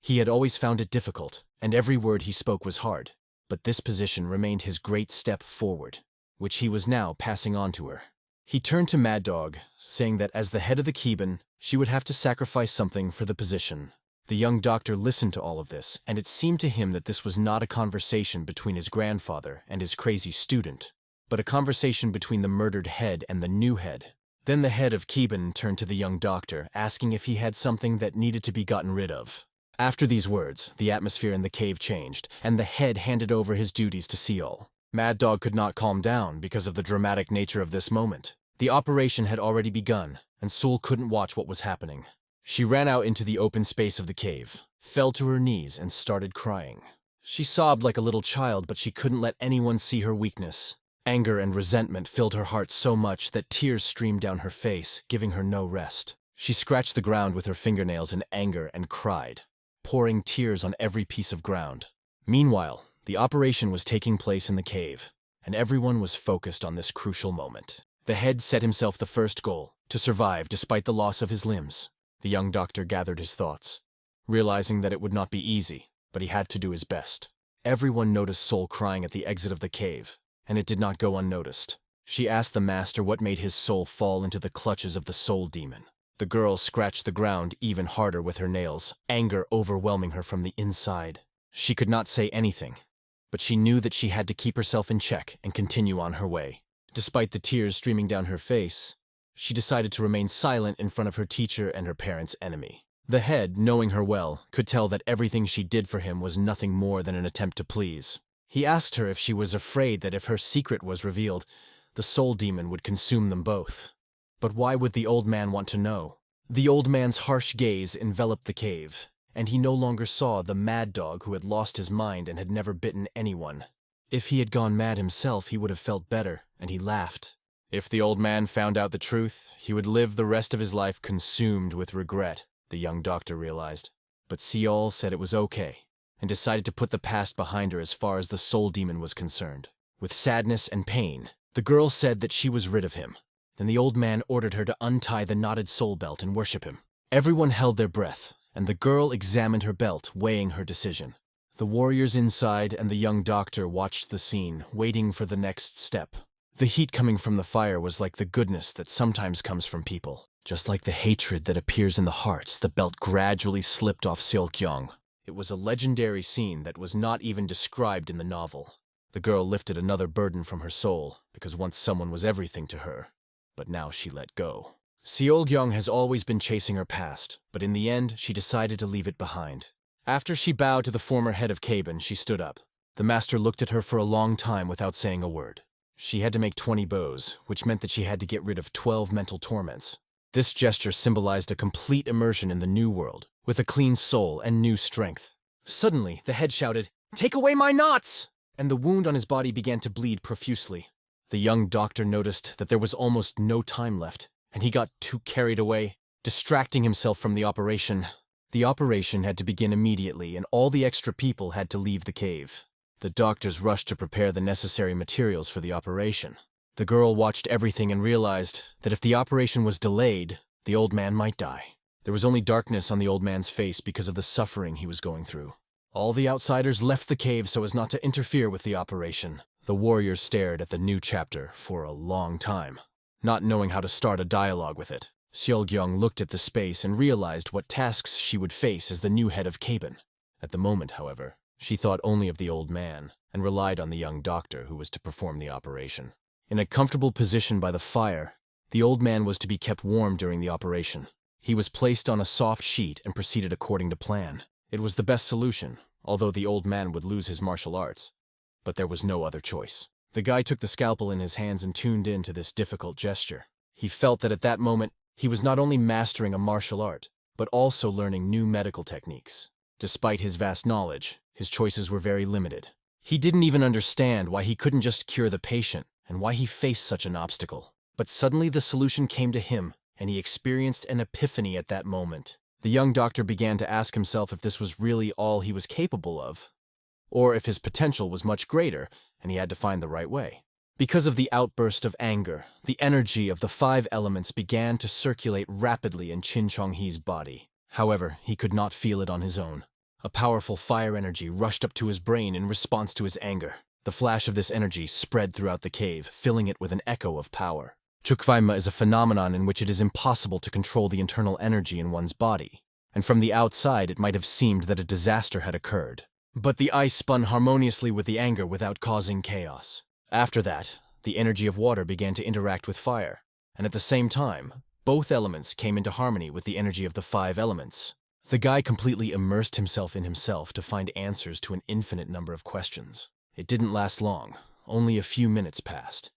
He had always found it difficult, and every word he spoke was hard, but this position remained his great step forward, which he was now passing on to her. He turned to Mad Dog, saying that as the head of the Keban, she would have to sacrifice something for the position. The young doctor listened to all of this, and it seemed to him that this was not a conversation between his grandfather and his crazy student, but a conversation between the murdered head and the new head. Then the head of Keban turned to the young doctor, asking if he had something that needed to be gotten rid of. After these words, the atmosphere in the cave changed, and the head handed over his duties to Seol. Mad Dog could not calm down because of the dramatic nature of this moment. The operation had already begun, and Seol couldn't watch what was happening. She ran out into the open space of the cave, fell to her knees, and started crying. She sobbed like a little child, but she couldn't let anyone see her weakness. Anger and resentment filled her heart so much that tears streamed down her face, giving her no rest. She scratched the ground with her fingernails in anger and cried, pouring tears on every piece of ground. Meanwhile, the operation was taking place in the cave, and everyone was focused on this crucial moment. The head set himself the first goal, to survive despite the loss of his limbs. The young doctor gathered his thoughts, realizing that it would not be easy, but he had to do his best. Everyone noticed Soul crying at the exit of the cave, and it did not go unnoticed. She asked the master what made his soul fall into the clutches of the soul demon. The girl scratched the ground even harder with her nails, anger overwhelming her from the inside. She could not say anything, but she knew that she had to keep herself in check and continue on her way. Despite the tears streaming down her face, she decided to remain silent in front of her teacher and her parents' enemy. The head, knowing her well, could tell that everything she did for him was nothing more than an attempt to please. He asked her if she was afraid that if her secret was revealed, the soul demon would consume them both. But why would the old man want to know? The old man's harsh gaze enveloped the cave, and he no longer saw the mad dog who had lost his mind and had never bitten anyone. If he had gone mad himself, he would have felt better, and he laughed. If the old man found out the truth, he would live the rest of his life consumed with regret, the young doctor realized. But Seol said it was okay, and decided to put the past behind her as far as the soul demon was concerned. With sadness and pain, the girl said that she was rid of him. Then the old man ordered her to untie the knotted soul belt and worship him. Everyone held their breath, and the girl examined her belt, weighing her decision. The warriors inside and the young doctor watched the scene, waiting for the next step. The heat coming from the fire was like the goodness that sometimes comes from people. Just like the hatred that appears in the hearts, the belt gradually slipped off Seolkyung. It was a legendary scene that was not even described in the novel. The girl lifted another burden from her soul, because once someone was everything to her. But now she let go. Seolkyung has always been chasing her past, but in the end, she decided to leave it behind. After she bowed to the former head of Kaban, she stood up. The master looked at her for a long time without saying a word. She had to make 20 bows, which meant that she had to get rid of 12 mental torments. This gesture symbolized a complete immersion in the new world, with a clean soul and new strength. Suddenly, the head shouted, "Take away my knots!" And the wound on his body began to bleed profusely. The young doctor noticed that there was almost no time left, and he got too carried away, distracting himself from the operation. The operation had to begin immediately, and all the extra people had to leave the cave. The doctors rushed to prepare the necessary materials for the operation. The girl watched everything and realized that if the operation was delayed, the old man might die. There was only darkness on the old man's face because of the suffering he was going through. All the outsiders left the cave so as not to interfere with the operation. The warriors stared at the new chapter for a long time, not knowing how to start a dialogue with it. Seolkyung looked at the space and realized what tasks she would face as the new head of Kaban. At the moment, however, she thought only of the old man and relied on the young doctor who was to perform the operation. In a comfortable position by the fire, the old man was to be kept warm during the operation. He was placed on a soft sheet and proceeded according to plan. It was the best solution, although the old man would lose his martial arts. But there was no other choice. The guy took the scalpel in his hands and tuned in to this difficult gesture. He felt that at that moment, he was not only mastering a martial art, but also learning new medical techniques. Despite his vast knowledge, his choices were very limited. He didn't even understand why he couldn't just cure the patient and why he faced such an obstacle. But suddenly the solution came to him, and he experienced an epiphany at that moment. The young doctor began to ask himself if this was really all he was capable of, or if his potential was much greater and he had to find the right way. Because of the outburst of anger, the energy of the 5 elements began to circulate rapidly in Chin Chong-hee's body. However, he could not feel it on his own. A powerful fire energy rushed up to his brain in response to his anger. The flash of this energy spread throughout the cave, filling it with an echo of power. Chukvaima is a phenomenon in which it is impossible to control the internal energy in one's body, and from the outside it might have seemed that a disaster had occurred. But the ice spun harmoniously with the anger without causing chaos. After that, the energy of water began to interact with fire, and at the same time, both elements came into harmony with the energy of the 5 elements. The guy completely immersed himself in himself to find answers to an infinite number of questions. It didn't last long, only a few minutes passed,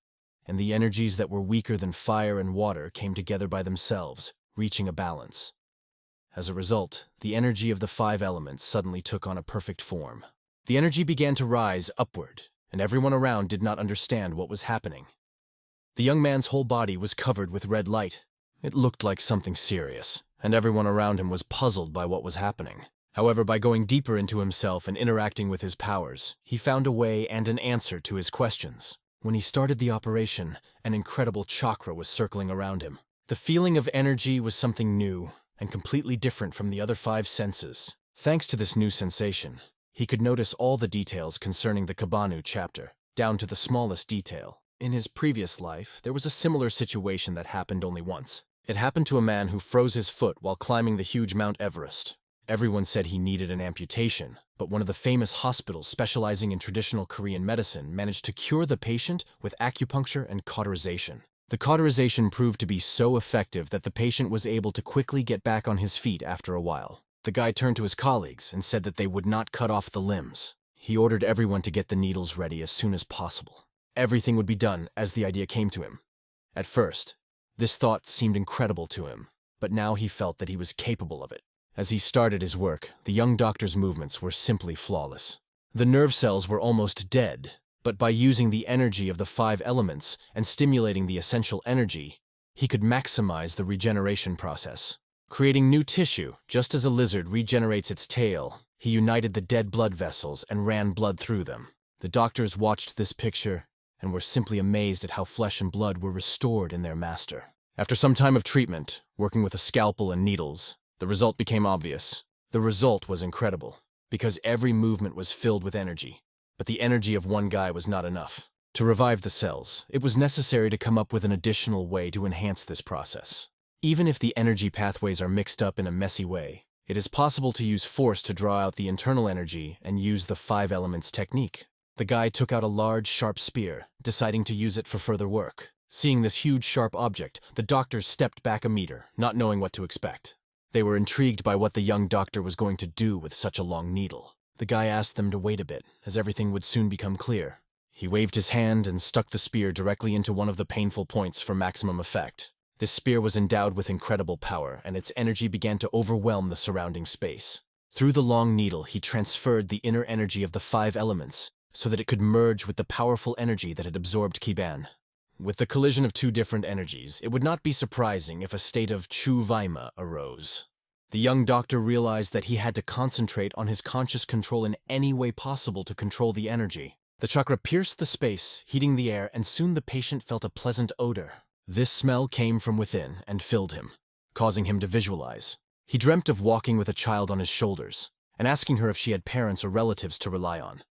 and the energies that were weaker than fire and water came together by themselves, reaching a balance. As a result, the energy of the 5 elements suddenly took on a perfect form. The energy began to rise upward, and everyone around did not understand what was happening. The young man's whole body was covered with red light, It looked like something serious, and everyone around him was puzzled by what was happening. However, by going deeper into himself and interacting with his powers, he found a way and an answer to his questions. When he started the operation, an incredible chakra was circling around him. The feeling of energy was something new and completely different from the other 5 senses. Thanks to this new sensation, he could notice all the details concerning the Kabanu chapter, down to the smallest detail. In his previous life, there was a similar situation that happened only once. It happened to a man who froze his foot while climbing the huge Mount Everest. Everyone said he needed an amputation, but one of the famous hospitals specializing in traditional Korean medicine managed to cure the patient with acupuncture and cauterization. The cauterization proved to be so effective that the patient was able to quickly get back on his feet after a while. The guy turned to his colleagues and said that they would not cut off the limbs. He ordered everyone to get the needles ready as soon as possible. Everything would be done as the idea came to him. At first, this thought seemed incredible to him, but now he felt that he was capable of it. As he started his work, the young doctor's movements were simply flawless. The nerve cells were almost dead, but by using the energy of the 5 elements and stimulating the essential energy, he could maximize the regeneration process. Creating new tissue, just as a lizard regenerates its tail, he united the dead blood vessels and ran blood through them. The doctors watched this picture and were simply amazed at how flesh and blood were restored in their master. After some time of treatment, working with a scalpel and needles, the result became obvious. The result was incredible, because every movement was filled with energy. But the energy of one guy was not enough. To revive the cells, it was necessary to come up with an additional way to enhance this process. Even if the energy pathways are mixed up in a messy way, it is possible to use force to draw out the internal energy and use the 5 elements technique. The guy took out a large, sharp spear, deciding to use it for further work. Seeing this huge, sharp object, the doctors stepped back a meter, not knowing what to expect. They were intrigued by what the young doctor was going to do with such a long needle. The guy asked them to wait a bit, as everything would soon become clear. He waved his hand and stuck the spear directly into one of the painful points for maximum effect. This spear was endowed with incredible power, and its energy began to overwhelm the surrounding space. Through the long needle, he transferred the inner energy of the 5 elements, so that it could merge with the powerful energy that had absorbed Kiban. With the collision of 2 different energies, it would not be surprising if a state of Chu-Vaima arose. The young doctor realized that he had to concentrate on his conscious control in any way possible to control the energy. The chakra pierced the space, heating the air, and soon the patient felt a pleasant odor. This smell came from within and filled him, causing him to visualize. He dreamt of walking with a child on his shoulders and asking her if she had parents or relatives to rely on.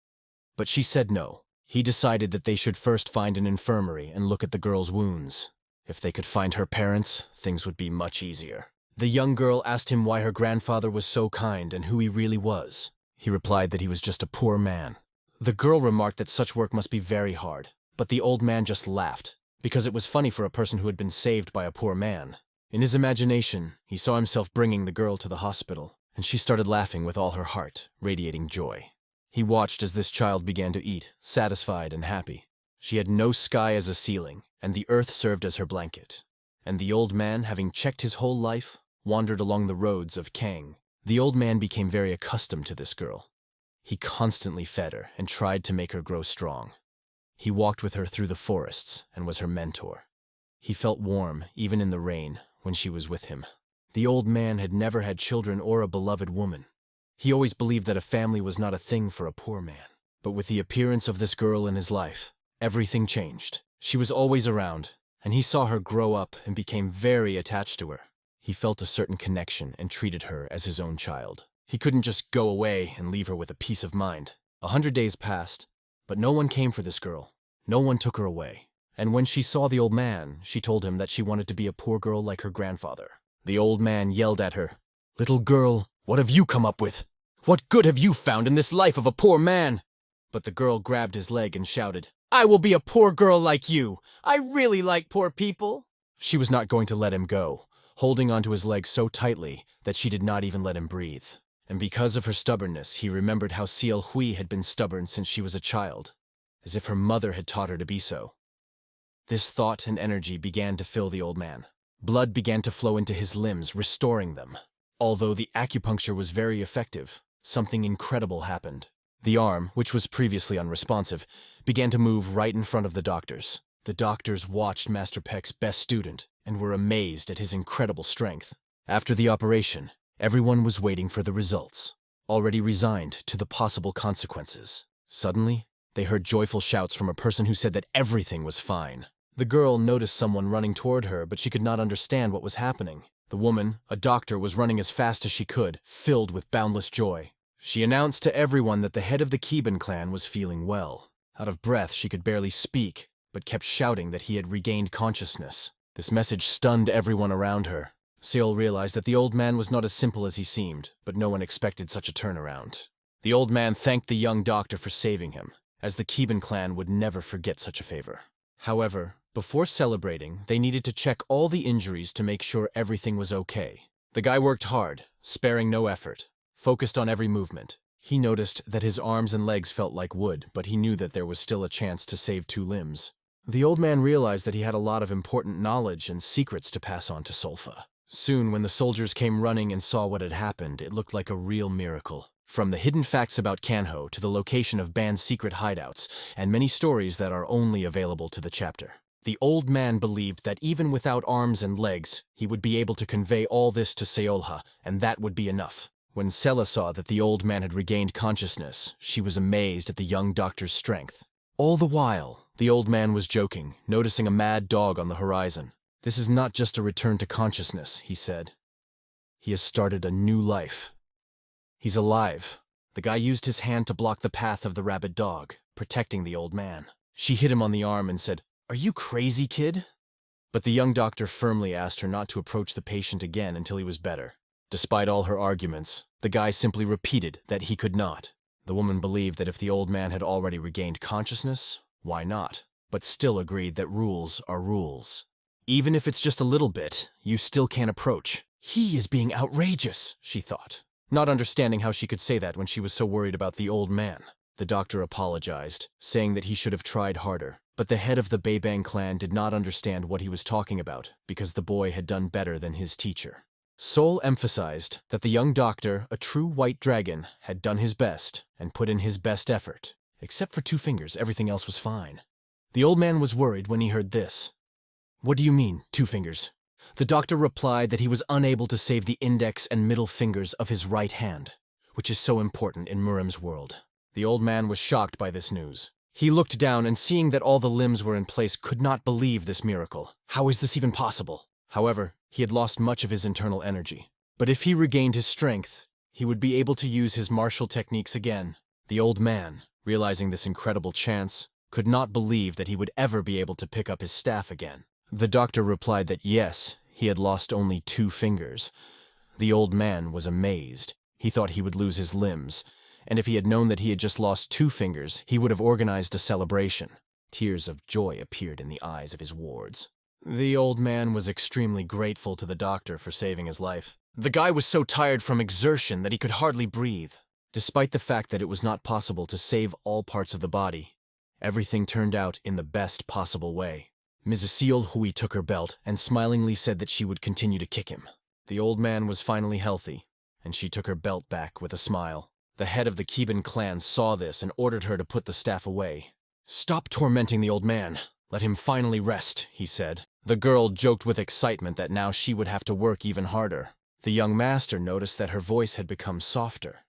But she said no. He decided that they should first find an infirmary and look at the girl's wounds. If they could find her parents, things would be much easier. The young girl asked him why her grandfather was so kind and who he really was. He replied that he was just a poor man. The girl remarked that such work must be very hard, but the old man just laughed, because it was funny for a person who had been saved by a poor man. In his imagination, he saw himself bringing the girl to the hospital, and she started laughing with all her heart, radiating joy. He watched as this child began to eat, satisfied and happy. She had no sky as a ceiling, and the earth served as her blanket. And the old man, having checked his whole life, wandered along the roads of Kang. The old man became very accustomed to this girl. He constantly fed her and tried to make her grow strong. He walked with her through the forests and was her mentor. He felt warm, even in the rain, when she was with him. The old man had never had children or a beloved woman. He always believed that a family was not a thing for a poor man. But with the appearance of this girl in his life, everything changed. She was always around, and he saw her grow up and became very attached to her. He felt a certain connection and treated her as his own child. He couldn't just go away and leave her with a peace of mind. 100 days passed, but no one came for this girl. No one took her away. And when she saw the old man, she told him that she wanted to be a poor girl like her grandfather. The old man yelled at her, "Little girl, what have you come up with? What good have you found in this life of a poor man?" But the girl grabbed his leg and shouted, "I will be a poor girl like you. I really like poor people." She was not going to let him go, holding onto his leg so tightly that she did not even let him breathe. And because of her stubbornness, he remembered how Ciel Hui had been stubborn since she was a child, as if her mother had taught her to be so. This thought and energy began to fill the old man. Blood began to flow into his limbs, restoring them. Although the acupuncture was very effective, something incredible happened. The arm, which was previously unresponsive, began to move right in front of the doctors. The doctors watched Master Peck's best student, and were amazed at his incredible strength. After the operation, everyone was waiting for the results, already resigned to the possible consequences. Suddenly, they heard joyful shouts from a person who said that everything was fine. The girl noticed someone running toward her, but she could not understand what was happening. The woman, a doctor, was running as fast as she could, filled with boundless joy. She announced to everyone that the head of the Kiban clan was feeling well. Out of breath, she could barely speak, but kept shouting that he had regained consciousness. This message stunned everyone around her. Seol realized that the old man was not as simple as he seemed, but no one expected such a turnaround. The old man thanked the young doctor for saving him, as the Kiban clan would never forget such a favor. However, before celebrating, they needed to check all the injuries to make sure everything was okay. The guy worked hard, sparing no effort, focused on every movement. He noticed that his arms and legs felt like wood, but he knew that there was still a chance to save 2 limbs. The old man realized that he had a lot of important knowledge and secrets to pass on to Solfa. Soon, when the soldiers came running and saw what had happened, it looked like a real miracle. From the hidden facts about Kanho to the location of banned secret hideouts, and many stories that are only available to the chapter. The old man believed that even without arms and legs, he would be able to convey all this to Seolha, and that would be enough. When Sela saw that the old man had regained consciousness, she was amazed at the young doctor's strength. All the while, the old man was joking, noticing a mad dog on the horizon. "This is not just a return to consciousness," he said. "He has started a new life. He's alive." The guy used his hand to block the path of the rabid dog, protecting the old man. She hit him on the arm and said, "Are you crazy, kid?" But the young doctor firmly asked her not to approach the patient again until he was better. Despite all her arguments, the guy simply repeated that he could not. The woman believed that if the old man had already regained consciousness, why not? But still agreed that rules are rules. Even if it's just a little bit, you still can't approach. He is being outrageous, she thought, not understanding how she could say that when she was so worried about the old man. The doctor apologized, saying that he should have tried harder. But the head of the Beibang clan did not understand what he was talking about because the boy had done better than his teacher. Sol emphasized that the young doctor, a true white dragon, had done his best and put in his best effort. Except for 2 fingers, everything else was fine. The old man was worried when he heard this. "What do you mean, 2 fingers?" The doctor replied that he was unable to save the index and middle fingers of his right hand, which is so important in Murim's world. The old man was shocked by this news. He looked down and seeing that all the limbs were in place could not believe this miracle. How is this even possible? However, he had lost much of his internal energy. But if he regained his strength, he would be able to use his martial techniques again. The old man, realizing this incredible chance, could not believe that he would ever be able to pick up his staff again. The doctor replied that yes, he had lost only 2 fingers. The old man was amazed. He thought he would lose his limbs, and if he had known that he had just lost 2 fingers, he would have organized a celebration. Tears of joy appeared in the eyes of his wards. The old man was extremely grateful to the doctor for saving his life. The guy was so tired from exertion that he could hardly breathe. Despite the fact that it was not possible to save all parts of the body, everything turned out in the best possible way. Mrs. Seol Hui took her belt and smilingly said that she would continue to kick him. The old man was finally healthy, and she took her belt back with a smile. The head of the Kiban clan saw this and ordered her to put the staff away. "Stop tormenting the old man. Let him finally rest," he said. The girl joked with excitement that now she would have to work even harder. The young master noticed that her voice had become softer,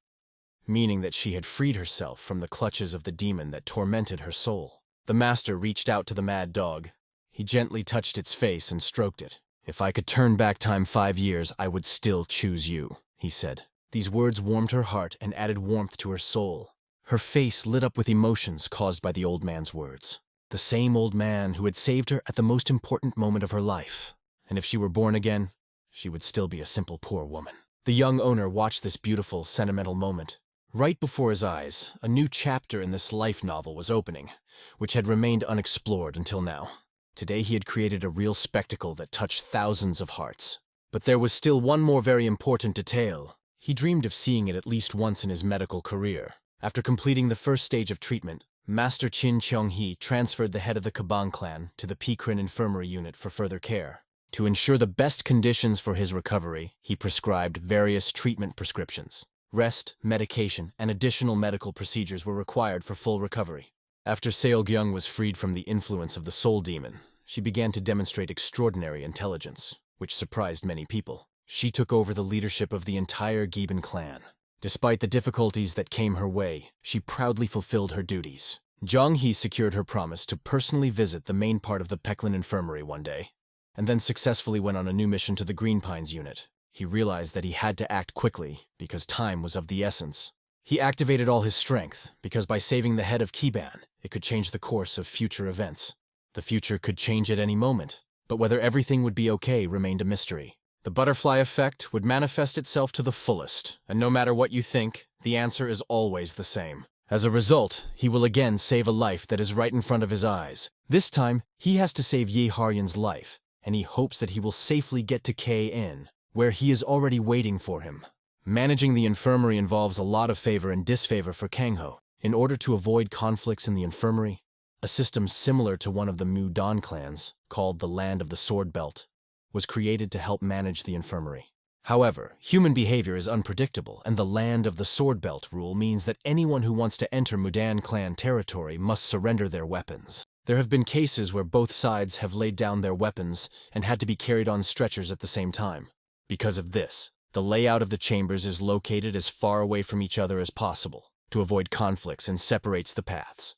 meaning that she had freed herself from the clutches of the demon that tormented her soul. The master reached out to the mad dog. He gently touched its face and stroked it. "If I could turn back time 5 years, I would still choose you," he said. These words warmed her heart and added warmth to her soul. Her face lit up with emotions caused by the old man's words. The same old man who had saved her at the most important moment of her life. And if she were born again, she would still be a simple poor woman. The young owner watched this beautiful, sentimental moment. Right before his eyes, a new chapter in this life novel was opening, which had remained unexplored until now. Today he had created a real spectacle that touched thousands of hearts. But there was still one more very important detail. He dreamed of seeing it at least once in his medical career. After completing the first stage of treatment, Master Qin Cheonghee transferred the head of the Kabang clan to the Pikrin Infirmary unit for further care. To ensure the best conditions for his recovery, he prescribed various treatment prescriptions. Rest, medication, and additional medical procedures were required for full recovery. After Seolgyung was freed from the influence of the soul demon, she began to demonstrate extraordinary intelligence, which surprised many people. She took over the leadership of the entire Giben clan. Despite the difficulties that came her way, she proudly fulfilled her duties. Zhang He secured her promise to personally visit the main part of the Peklin Infirmary one day, and then successfully went on a new mission to the Green Pines unit. He realized that he had to act quickly because time was of the essence. He activated all his strength because by saving the head of Kiban, it could change the course of future events. The future could change at any moment, but whether everything would be okay remained a mystery. The butterfly effect would manifest itself to the fullest, and no matter what you think, the answer is always the same. As a result, he will again save a life that is right in front of his eyes. This time, he has to save Ye Haryan's life, and he hopes that he will safely get to K-In, where he is already waiting for him. Managing the infirmary involves a lot of favor and disfavor for Kangho. In order to avoid conflicts in the infirmary, a system similar to one of the Mudan clans, called the Land of the Sword Belt, was created to help manage the infirmary. However, human behavior is unpredictable, and the Land of the Sword Belt rule means that anyone who wants to enter Mudan clan territory must surrender their weapons. There have been cases where both sides have laid down their weapons and had to be carried on stretchers at the same time. Because of this, the layout of the chambers is located as far away from each other as possible to avoid conflicts and separates the paths.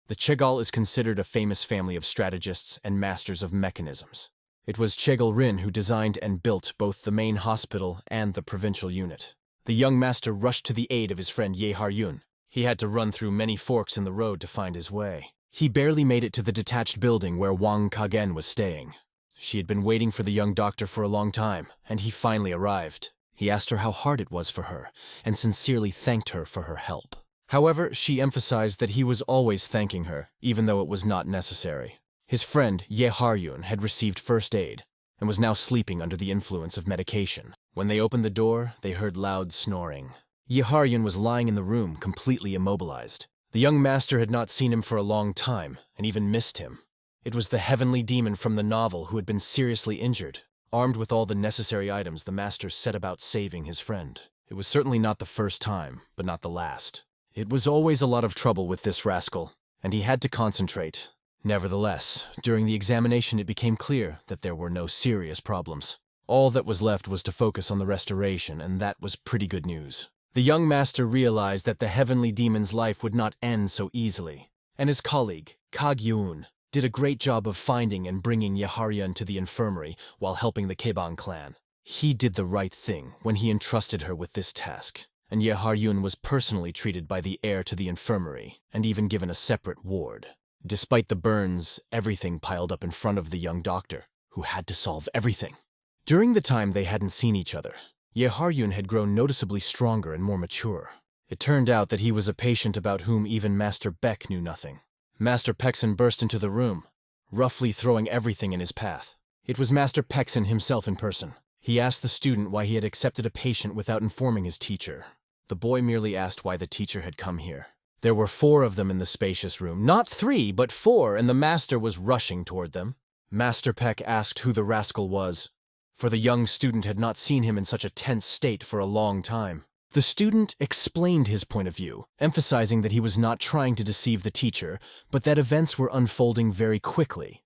The Chegal is considered a famous family of strategists and masters of mechanisms. It was Chegal Rin who designed and built both the main hospital and the provincial unit. The young master rushed to the aid of his friend Ye Haryun. He had to run through many forks in the road to find his way. He barely made it to the detached building where Wang Kagen was staying. She had been waiting for the young doctor for a long time, and he finally arrived. He asked her how hard it was for her, and sincerely thanked her for her help. However, she emphasized that he was always thanking her, even though it was not necessary. His friend, Ye Haryun, had received first aid, and was now sleeping under the influence of medication. When they opened the door, they heard loud snoring. Ye Haryun was lying in the room, completely immobilized. The young master had not seen him for a long time, and even missed him. It was the heavenly demon from the novel who had been seriously injured. Armed with all the necessary items, the master set about saving his friend. It was certainly not the first time, but not the last. It was always a lot of trouble with this rascal, and he had to concentrate. Nevertheless, during the examination it became clear that there were no serious problems. All that was left was to focus on the restoration, and that was pretty good news. The young master realized that the heavenly demon's life would not end so easily, and his colleague, Kagyun, did a great job of finding and bringing Ye Haryan to the infirmary while helping the Keban clan. He did the right thing when he entrusted her with this task, and Ye Haryun was personally treated by the heir to the infirmary and even given a separate ward. Despite the burns, everything piled up in front of the young doctor, who had to solve everything. During the time they hadn't seen each other, Ye Haryun had grown noticeably stronger and more mature. It turned out that he was a patient about whom even Master Beck knew nothing. Master Pekson burst into the room, roughly throwing everything in his path. It was Master Pekson himself in person. He asked the student why he had accepted a patient without informing his teacher. The boy merely asked why the teacher had come here. There were 4 of them in the spacious room, not 3, but 4, and the master was rushing toward them. Master Peck asked who the rascal was, for the young student had not seen him in such a tense state for a long time. The student explained his point of view, emphasizing that he was not trying to deceive the teacher, but that events were unfolding very quickly.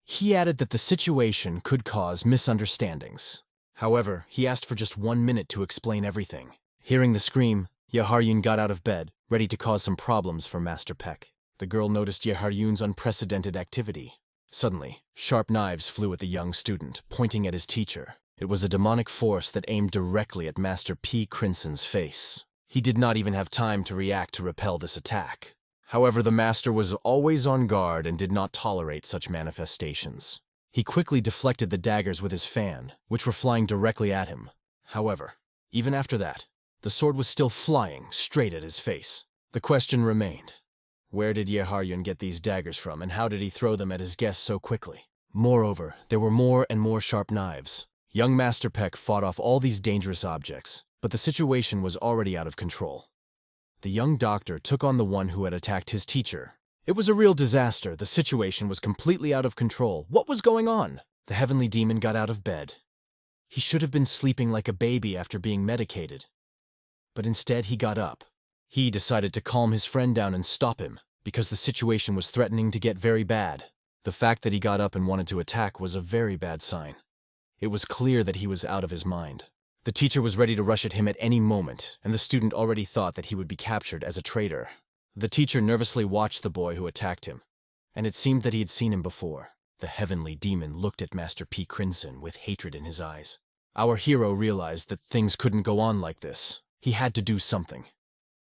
He added that the situation could cause misunderstandings. However, he asked for just 1 minute to explain everything. Hearing the scream, Ye Haryun got out of bed, ready to cause some problems for Master Peck. The girl noticed Ye Haryun's unprecedented activity. Suddenly, sharp knives flew at the young student, pointing at his teacher. It was a demonic force that aimed directly at Master P. Crinson's face. He did not even have time to react to repel this attack. However, the master was always on guard and did not tolerate such manifestations. He quickly deflected the daggers with his fan, which were flying directly at him. However, even after that, the sword was still flying straight at his face. The question remained, where did Ye Haryun get these daggers from, and how did he throw them at his guest so quickly? Moreover, there were more and more sharp knives. Young Master Peck fought off all these dangerous objects, but the situation was already out of control. The young doctor took on the one who had attacked his teacher. It was a real disaster. The situation was completely out of control. What was going on? The heavenly demon got out of bed. He should have been sleeping like a baby after being medicated. But instead he got up. He decided to calm his friend down and stop him, because the situation was threatening to get very bad. The fact that he got up and wanted to attack was a very bad sign. It was clear that he was out of his mind. The teacher was ready to rush at him at any moment, and the student already thought that he would be captured as a traitor. The teacher nervously watched the boy who attacked him, and it seemed that he had seen him before. The heavenly demon looked at Master P. Crimson with hatred in his eyes. Our hero realized that things couldn't go on like this. He had to do something.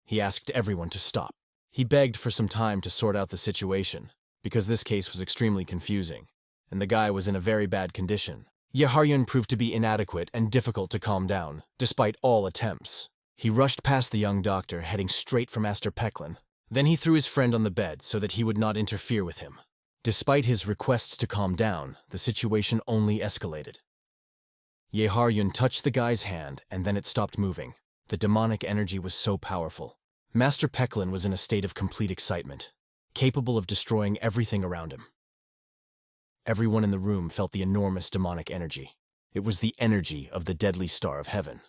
He asked everyone to stop. He begged for some time to sort out the situation, because this case was extremely confusing, and the guy was in a very bad condition. Yahello proved to be inadequate and difficult to calm down, despite all attempts. He rushed past the young doctor, heading straight for Master Peklin. Then he threw his friend on the bed so that he would not interfere with him. Despite his requests to calm down, the situation only escalated. Yahello touched the guy's hand, and then it stopped moving. The demonic energy was so powerful. Master Peklin was in a state of complete excitement, capable of destroying everything around him. Everyone in the room felt the enormous demonic energy. It was the energy of the deadly star of heaven.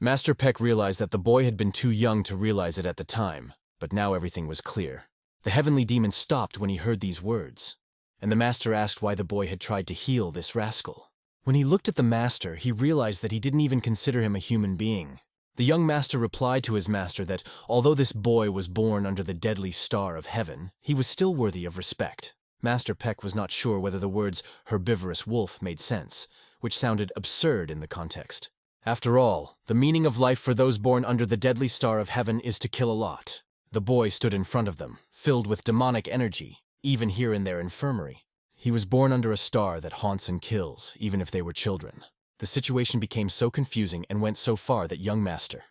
Master Peck realized that the boy had been too young to realize it at the time, but now everything was clear. The heavenly demon stopped when he heard these words, and the master asked why the boy had tried to heal this rascal. When he looked at the master, he realized that he didn't even consider him a human being. The young master replied to his master that although this boy was born under the deadly star of heaven, he was still worthy of respect. Master Peck was not sure whether the words herbivorous wolf made sense, which sounded absurd in the context. After all, the meaning of life for those born under the deadly star of heaven is to kill a lot. The boy stood in front of them, filled with demonic energy, even here in their infirmary. He was born under a star that haunts and kills, even if they were children. The situation became so confusing and went so far that young master,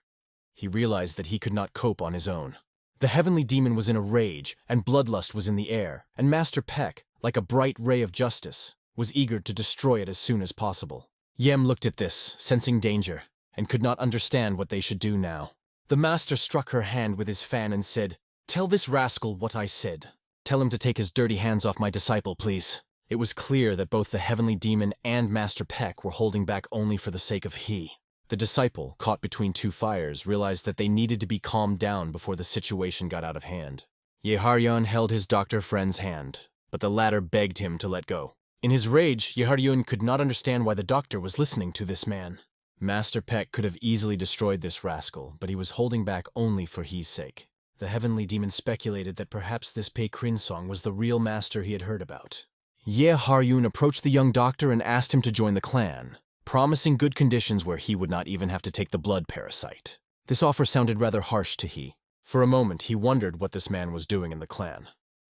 he realized that he could not cope on his own. The heavenly demon was in a rage, and bloodlust was in the air, and Master Peck, like a bright ray of justice, was eager to destroy it as soon as possible. Yem looked at this, sensing danger, and could not understand what they should do now. The master struck her hand with his fan and said, "Tell this rascal what I said. Tell him to take his dirty hands off my disciple, please." It was clear that both the heavenly demon and Master Peck were holding back only for the sake of he. The disciple, caught between two fires, realized that they needed to be calmed down before the situation got out of hand. Yahello held his doctor friend's hand, but the latter begged him to let go. In his rage, Yahello could not understand why the doctor was listening to this man. Master Peck could have easily destroyed this rascal, but he was holding back only for he's sake. The heavenly demon speculated that perhaps this Pei Crin song was the real master he had heard about. Yahello approached the young doctor and asked him to join the clan, promising good conditions where he would not even have to take the blood parasite. This offer sounded rather harsh to he. For a moment, he wondered what this man was doing in the clan.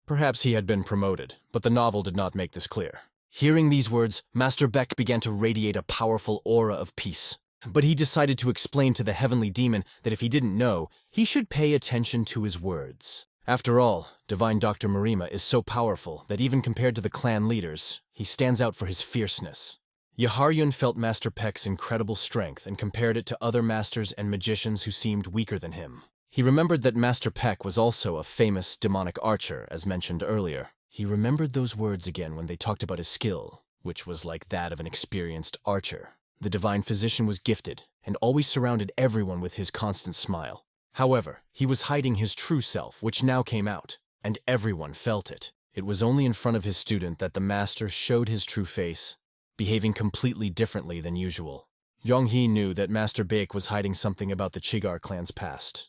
Perhaps he had been promoted, but the novel did not make this clear. Hearing these words, Master Beck began to radiate a powerful aura of peace. But he decided to explain to the heavenly demon that if he didn't know, he should pay attention to his words. After all, Divine Dr. Marima is so powerful that even compared to the clan leaders, he stands out for his fierceness. Yahello felt Master Peck's incredible strength and compared it to other masters and magicians who seemed weaker than him. He remembered that Master Peck was also a famous demonic archer, as mentioned earlier. He remembered those words again when they talked about his skill, which was like that of an experienced archer. The divine physician was gifted and always surrounded everyone with his constant smile. However, he was hiding his true self, which now came out, and everyone felt it. It was only in front of his student that the master showed his true face, behaving completely differently than usual. Zhonghee knew that Master Baek was hiding something about the Chigar clan's past.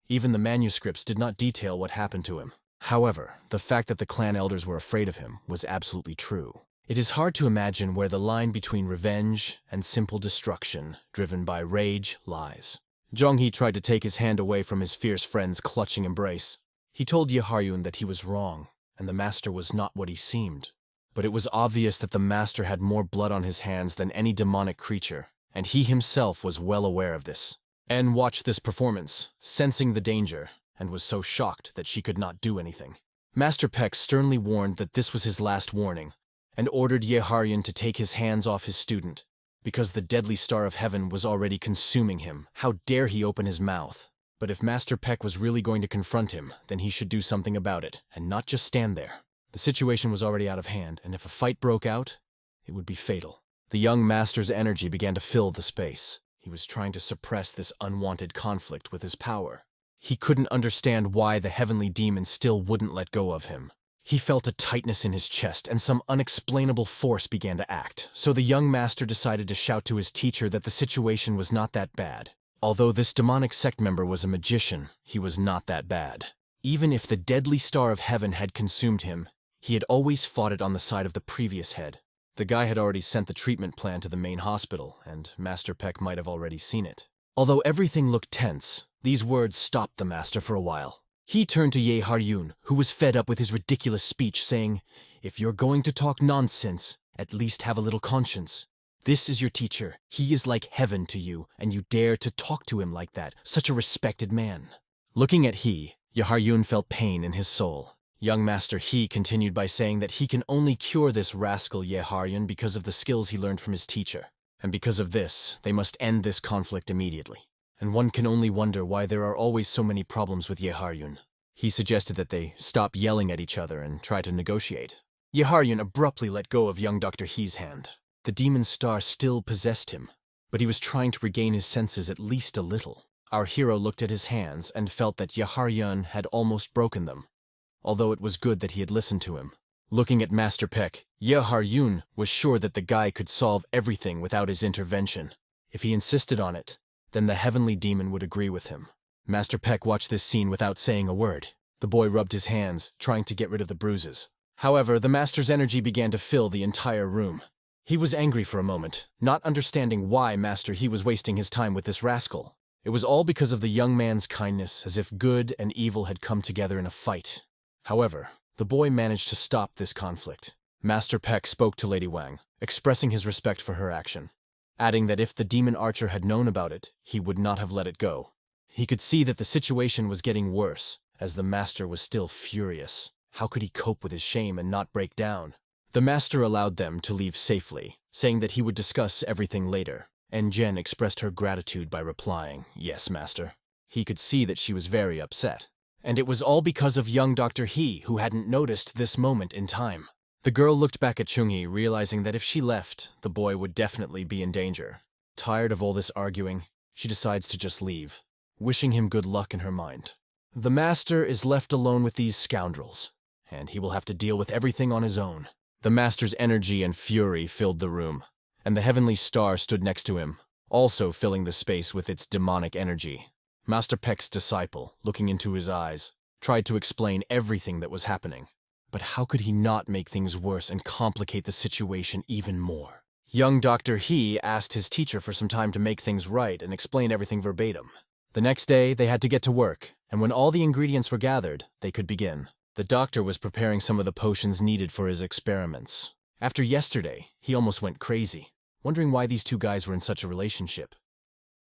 Even the manuscripts did not detail what happened to him. However, the fact that the clan elders were afraid of him was absolutely true. It is hard to imagine where the line between revenge and simple destruction, driven by rage, lies. Zhonghee tried to take his hand away from his fierce friend's clutching embrace. He told Yahello that he was wrong, and the master was not what he seemed. But it was obvious that the master had more blood on his hands than any demonic creature, and he himself was well aware of this. Anne watched this performance, sensing the danger, and was so shocked that she could not do anything. Master Peck sternly warned that this was his last warning, and ordered Yahello to take his hands off his student. Because the deadly star of heaven was already consuming him, how dare he open his mouth? But if Master Peck was really going to confront him, then he should do something about it, and not just stand there. The situation was already out of hand, and if a fight broke out, it would be fatal. The young master's energy began to fill the space. He was trying to suppress this unwanted conflict with his power. He couldn't understand why the heavenly demon still wouldn't let go of him. He felt a tightness in his chest and some unexplainable force began to act, so the young master decided to shout to his teacher that the situation was not that bad. Although this demonic sect member was a magician, he was not that bad. Even if the deadly star of heaven had consumed him, he had always fought it on the side of the previous head. The guy had already sent the treatment plan to the main hospital, and Master Peck might have already seen it. Although everything looked tense, these words stopped the master for a while. He turned to Yahello, who was fed up with his ridiculous speech, saying, "If you're going to talk nonsense, at least have a little conscience. This is your teacher. He is like heaven to you, and you dare to talk to him like that, such a respected man." Looking at Yahello felt pain in his soul. Young Master He continued by saying that he can only cure this rascal Yahello because of the skills he learned from his teacher. And because of this, they must end this conflict immediately. And one can only wonder why there are always so many problems with Yahello. He suggested that they stop yelling at each other and try to negotiate. Yahello abruptly let go of young Dr. He's hand. The demon star still possessed him, but he was trying to regain his senses at least a little. Our hero looked at his hands and felt that Yahello had almost broken them, although it was good that he had listened to him. Looking at Master Peck, Yahello was sure that the guy could solve everything without his intervention. If he insisted on it, then the heavenly demon would agree with him. Master Peck watched this scene without saying a word. The boy rubbed his hands, trying to get rid of the bruises. However, the master's energy began to fill the entire room. He was angry for a moment, not understanding why Master He was wasting his time with this rascal. It was all because of the young man's kindness, as if good and evil had come together in a fight. However, the boy managed to stop this conflict. Master Peck spoke to Lady Wang, expressing his respect for her action, adding that if the demon archer had known about it, he would not have let it go. He could see that the situation was getting worse, as the master was still furious. How could he cope with his shame and not break down? The master allowed them to leave safely, saying that he would discuss everything later, and Jen expressed her gratitude by replying, "Yes, master." He could see that she was very upset. And it was all because of young Dr. He, who hadn't noticed this moment in time. The girl looked back at Chungi, realizing that if she left, the boy would definitely be in danger. Tired of all this arguing, she decides to just leave, wishing him good luck in her mind. The master is left alone with these scoundrels, and he will have to deal with everything on his own. The master's energy and fury filled the room, and the heavenly star stood next to him, also filling the space with its demonic energy. Master Peck's disciple, looking into his eyes, tried to explain everything that was happening. But how could he not make things worse and complicate the situation even more? Young Dr. He asked his teacher for some time to make things right and explain everything verbatim. The next day, they had to get to work, and when all the ingredients were gathered, they could begin. The doctor was preparing some of the potions needed for his experiments. After yesterday, he almost went crazy, wondering why these two guys were in such a relationship.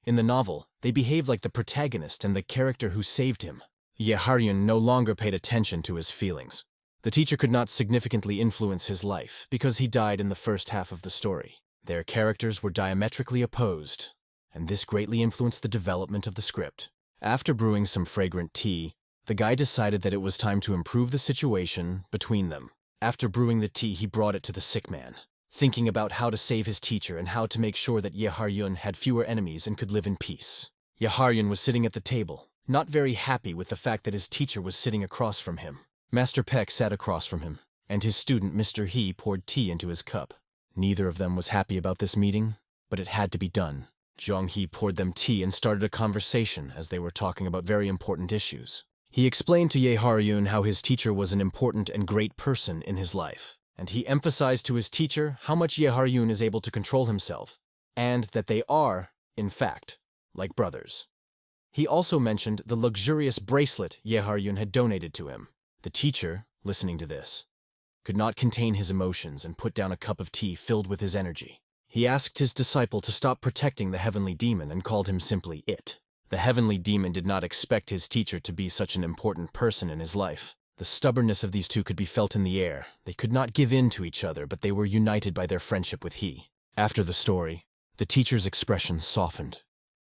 In the novel, they behaved like the protagonist and the character who saved him. Yahello no longer paid attention to his feelings. The teacher could not significantly influence his life because he died in the first half of the story. Their characters were diametrically opposed, and this greatly influenced the development of the script. After brewing some fragrant tea, the guy decided that it was time to improve the situation between them. After brewing the tea, he brought it to the sick man, thinking about how to save his teacher and how to make sure that Yahello had fewer enemies and could live in peace. Yahello was sitting at the table, not very happy with the fact that his teacher was sitting across from him. Master Peck sat across from him, and his student Mr. He poured tea into his cup. Neither of them was happy about this meeting, but it had to be done. Zhang He poured them tea and started a conversation as they were talking about very important issues. He explained to Yahello how his teacher was an important and great person in his life, and he emphasized to his teacher how much Yahello is able to control himself, and that they are, in fact, like brothers. He also mentioned the luxurious bracelet Yahello had donated to him. The teacher, listening to this, could not contain his emotions and put down a cup of tea filled with his energy. He asked his disciple to stop protecting the heavenly demon and called him simply It. The heavenly demon did not expect his teacher to be such an important person in his life. The stubbornness of these two could be felt in the air. They could not give in to each other, but they were united by their friendship with He. After the story, the teacher's expression softened.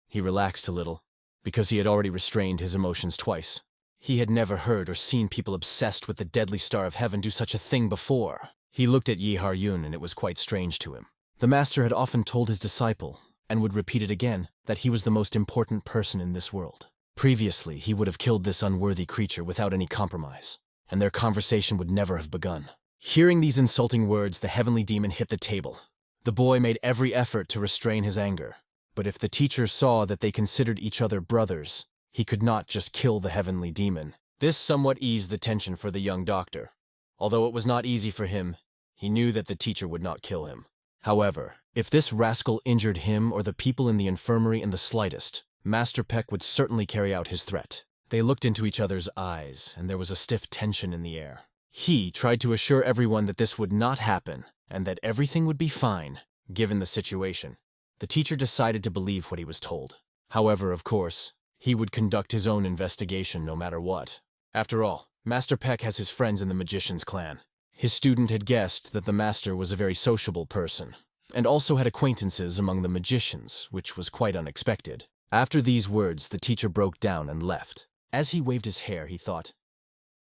He relaxed a little, because he had already restrained his emotions twice. He had never heard or seen people obsessed with the deadly star of heaven do such a thing before. He looked at Yahello and it was quite strange to him. The master had often told his disciple, and would repeat it again, that he was the most important person in this world. Previously, he would have killed this unworthy creature without any compromise. and their conversation would never have begun. Hearing these insulting words, the heavenly demon hit the table. The boy made every effort to restrain his anger, but if the teacher saw that they considered each other brothers, he could not just kill the heavenly demon. This somewhat eased the tension for the young doctor. Although it was not easy for him, he knew that the teacher would not kill him. However, if this rascal injured him or the people in the infirmary in the slightest, Master Peck would certainly carry out his threat. They looked into each other's eyes, and there was a stiff tension in the air. He tried to assure everyone that this would not happen, and that everything would be fine, given the situation. The teacher decided to believe what he was told. However, of course, he would conduct his own investigation no matter what. After all, Master Peck has his friends in the magician's clan. His student had guessed that the master was a very sociable person, and also had acquaintances among the magicians, which was quite unexpected. After these words, the teacher broke down and left. As he waved his hair, he thought,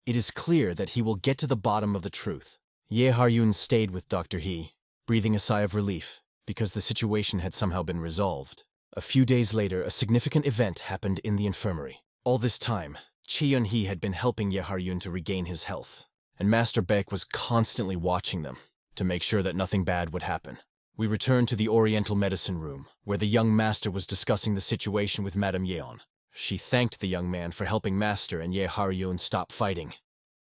"It is clear that he will get to the bottom of the truth." Yahello stayed with Dr. He, breathing a sigh of relief, because the situation had somehow been resolved. A few days later, a significant event happened in the infirmary. All this time, Cheon-hee had been helping Yahello to regain his health, and Master Beck was constantly watching them to make sure that nothing bad would happen. We returned to the Oriental medicine room, where the young master was discussing the situation with Madame Yeon. She thanked the young man for helping Master and Yahello stop fighting.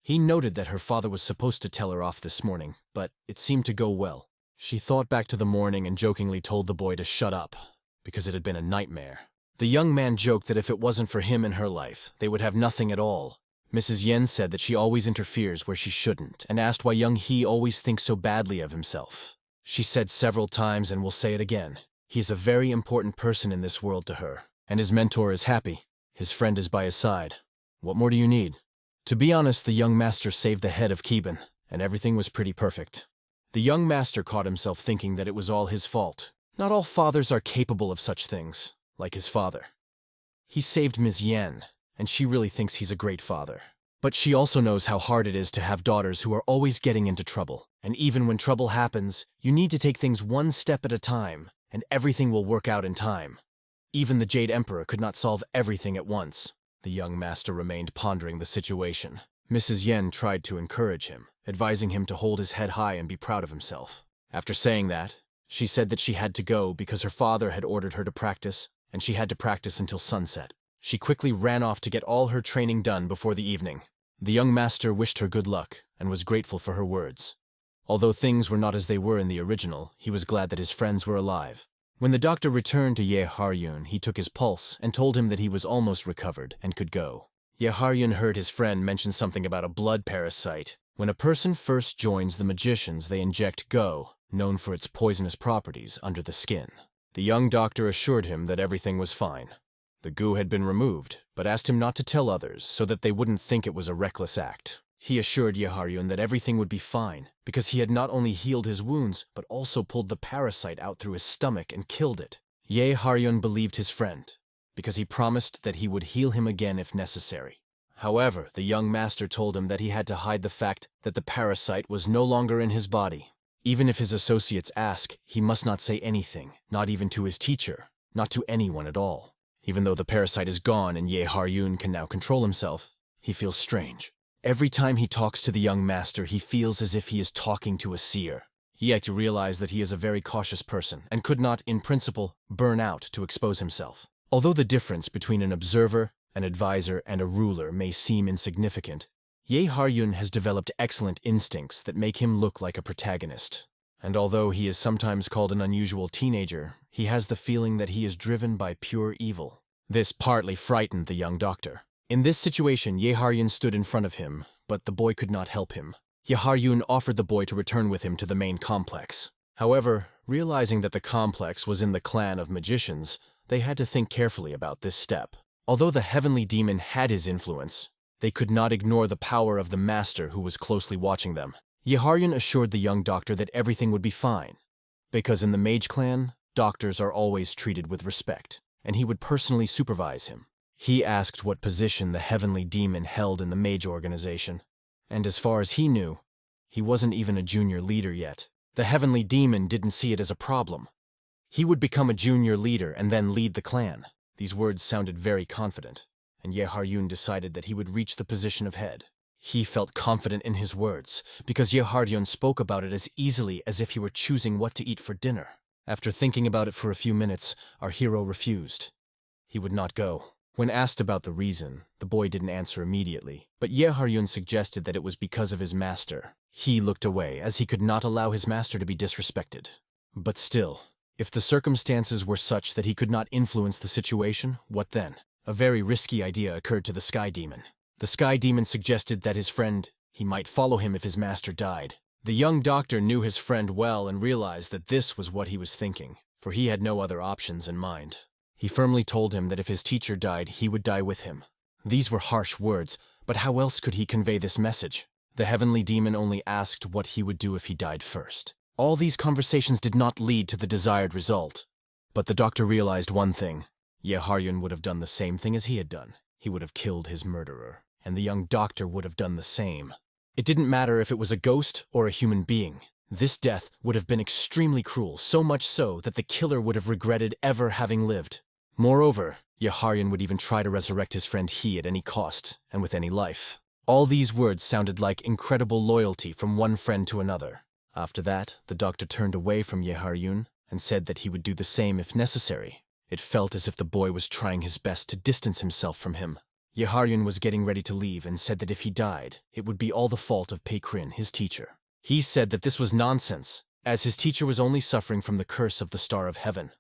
He noted that her father was supposed to tell her off this morning, but it seemed to go well. She thought back to the morning and jokingly told the boy to shut up, because it had been a nightmare. The young man joked that if it wasn't for him in her life, they would have nothing at all. Mrs. Yen said that she always interferes where she shouldn't, and asked why young He always thinks so badly of himself. She said several times, and will say it again, he is a very important person in this world to her, and his mentor is happy. His friend is by his side. What more do you need? To be honest, the young master saved the head of Keban, and everything was pretty perfect. The young master caught himself thinking that it was all his fault. Not all fathers are capable of such things, like his father. He saved Ms. Yen, and she really thinks he's a great father. But she also knows how hard it is to have daughters who are always getting into trouble. And even when trouble happens, you need to take things one step at a time, and everything will work out in time. Even the Jade Emperor could not solve everything at once. The young master remained pondering the situation. Mrs. Yen tried to encourage him, advising him to hold his head high and be proud of himself. After saying that, she said that she had to go because her father had ordered her to practice, and she had to practice until sunset. She quickly ran off to get all her training done before the evening. The young master wished her good luck and was grateful for her words. Although things were not as they were in the original, he was glad that his friends were alive. When the doctor returned to Yahello, he took his pulse and told him that he was almost recovered and could go. Yahello heard his friend mention something about a blood parasite. When a person first joins the magicians, they inject go, known for its poisonous properties, under the skin. The young doctor assured him that everything was fine. The goo had been removed, but asked him not to tell others so that they wouldn't think it was a reckless act. He assured Yahello that everything would be fine, because he had not only healed his wounds, but also pulled the parasite out through his stomach and killed it. Yahello believed his friend, because he promised that he would heal him again if necessary. However, the young master told him that he had to hide the fact that the parasite was no longer in his body. Even if his associates ask, he must not say anything, not even to his teacher, not to anyone at all. Even though the parasite is gone and Yahello can now control himself, he feels strange. Every time he talks to the young master, he feels as if he is talking to a seer. He had to realize that he is a very cautious person and could not, in principle, burn out to expose himself. Although the difference between an observer, an advisor, and a ruler may seem insignificant, Yahello has developed excellent instincts that make him look like a protagonist. And although he is sometimes called an unusual teenager, he has the feeling that he is driven by pure evil. This partly frightened the young doctor. In this situation, Yahello stood in front of him, but the boy could not help him. Yahello offered the boy to return with him to the main complex. However, realizing that the complex was in the clan of magicians, they had to think carefully about this step. Although the heavenly demon had his influence, they could not ignore the power of the master who was closely watching them. Yahello assured the young doctor that everything would be fine, because in the mage clan, doctors are always treated with respect, and he would personally supervise him. He asked what position the heavenly demon held in the mage organization, and as far as he knew, he wasn't even a junior leader yet. The heavenly demon didn't see it as a problem. He would become a junior leader and then lead the clan. These words sounded very confident, and Yahello decided that he would reach the position of head. He felt confident in his words, because Yahello spoke about it as easily as if he were choosing what to eat for dinner. After thinking about it for a few minutes, our hero refused. He would not go. When asked about the reason, the boy didn't answer immediately, but Yahello suggested that it was because of his master. He looked away, as he could not allow his master to be disrespected. But still, if the circumstances were such that he could not influence the situation, what then? A very risky idea occurred to the Sky Demon. The Sky Demon suggested that his friend, he might follow him if his master died. The young doctor knew his friend well and realized that this was what he was thinking, for he had no other options in mind. He firmly told him that if his teacher died, he would die with him. These were harsh words, but how else could he convey this message? The heavenly demon only asked what he would do if he died first. All these conversations did not lead to the desired result. But the doctor realized one thing. Yahello would have done the same thing as he had done. He would have killed his murderer, and the young doctor would have done the same. It didn't matter if it was a ghost or a human being. This death would have been extremely cruel, so much so that the killer would have regretted ever having lived. Moreover, Yahello would even try to resurrect his friend He at any cost, and with any life. All these words sounded like incredible loyalty from one friend to another. After that, the doctor turned away from Yahello and said that he would do the same if necessary. It felt as if the boy was trying his best to distance himself from him. Yahello was getting ready to leave and said that if he died, it would be all the fault of Pekrin, his teacher. He said that this was nonsense, as his teacher was only suffering from the curse of the Star of Heaven.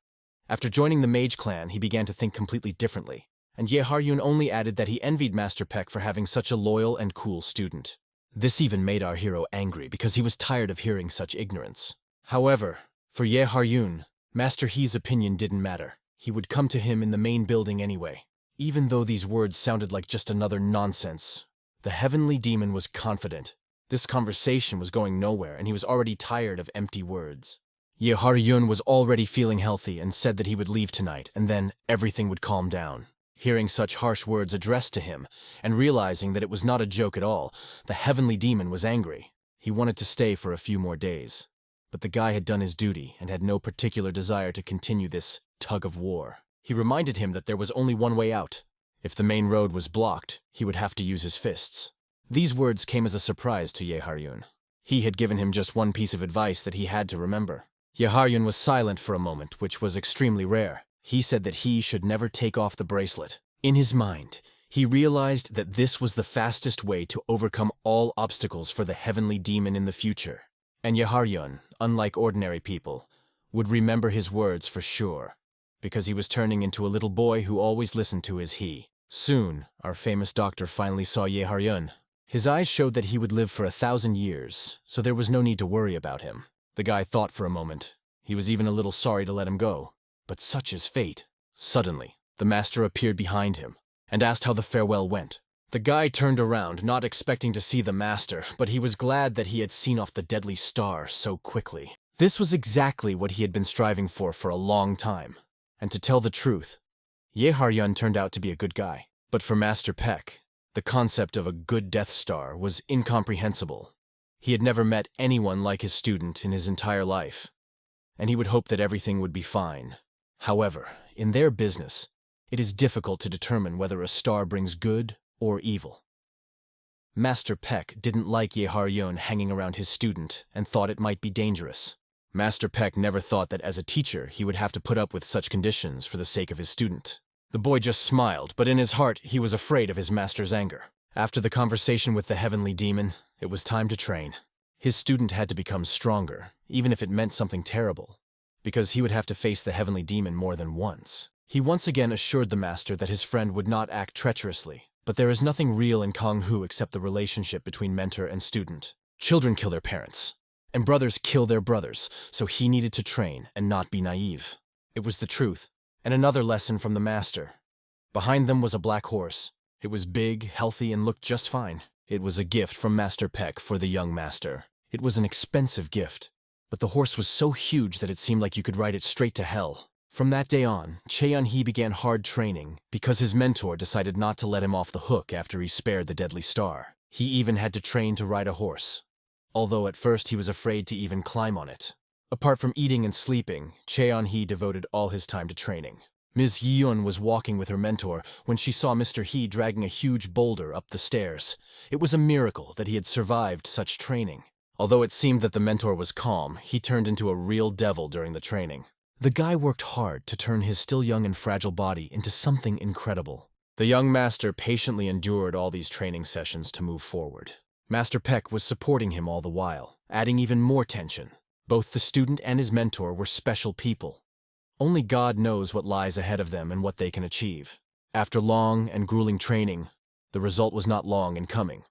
After joining the Mage Clan, he began to think completely differently, and Yahello only added that he envied Master Peck for having such a loyal and cool student. This even made our hero angry because he was tired of hearing such ignorance. However, for Yahello, Master He's opinion didn't matter. He would come to him in the main building anyway. Even though these words sounded like just another nonsense, the heavenly demon was confident. This conversation was going nowhere, and he was already tired of empty words. Yahello was already feeling healthy and said that he would leave tonight, and then everything would calm down. Hearing such harsh words addressed to him, and realizing that it was not a joke at all, the heavenly demon was angry. He wanted to stay for a few more days. But the guy had done his duty and had no particular desire to continue this tug of war. He reminded him that there was only one way out. If the main road was blocked, he would have to use his fists. These words came as a surprise to Yahello. He had given him just one piece of advice that he had to remember. Yahello was silent for a moment, which was extremely rare. He said that he should never take off the bracelet. In his mind, he realized that this was the fastest way to overcome all obstacles for the heavenly demon in the future. And Yahello, unlike ordinary people, would remember his words for sure, because he was turning into a little boy who always listened to his He. Soon, our famous doctor finally saw Yahello. His eyes showed that he would live for 1,000 years, so there was no need to worry about him. The guy thought for a moment. He was even a little sorry to let him go. But such is fate. Suddenly, the master appeared behind him and asked how the farewell went. The guy turned around, not expecting to see the master, but he was glad that he had seen off the deadly star so quickly. This was exactly what he had been striving for a long time. And to tell the truth, Yahello turned out to be a good guy. But for Master Peck, the concept of a good Death Star was incomprehensible. He had never met anyone like his student in his entire life, and he would hope that everything would be fine. However, in their business, it is difficult to determine whether a star brings good or evil. Master Peck didn't like Yahello hanging around his student and thought it might be dangerous. Master Peck never thought that as a teacher he would have to put up with such conditions for the sake of his student. The boy just smiled, but in his heart he was afraid of his master's anger. After the conversation with the heavenly demon, it was time to train. His student had to become stronger, even if it meant something terrible, because he would have to face the heavenly demon more than once. He once again assured the master that his friend would not act treacherously, but there is nothing real in Kung Fu except the relationship between mentor and student. Children kill their parents, and brothers kill their brothers, so he needed to train and not be naive. It was the truth, and another lesson from the master. Behind them was a black horse. It was big, healthy, and looked just fine. It was a gift from Master Peck for the young master. It was an expensive gift, but the horse was so huge that it seemed like you could ride it straight to hell. From that day on, Cheon-hee began hard training because his mentor decided not to let him off the hook after he spared the deadly star. He even had to train to ride a horse, although at first he was afraid to even climb on it. Apart from eating and sleeping, Cheon-hee devoted all his time to training. Ms. Yeon was walking with her mentor when she saw Mr. He dragging a huge boulder up the stairs. It was a miracle that he had survived such training. Although it seemed that the mentor was calm, he turned into a real devil during the training. The guy worked hard to turn his still young and fragile body into something incredible. The young master patiently endured all these training sessions to move forward. Master Peck was supporting him all the while, adding even more tension. Both the student and his mentor were special people. Only God knows what lies ahead of them and what they can achieve. After long and grueling training, the result was not long in coming.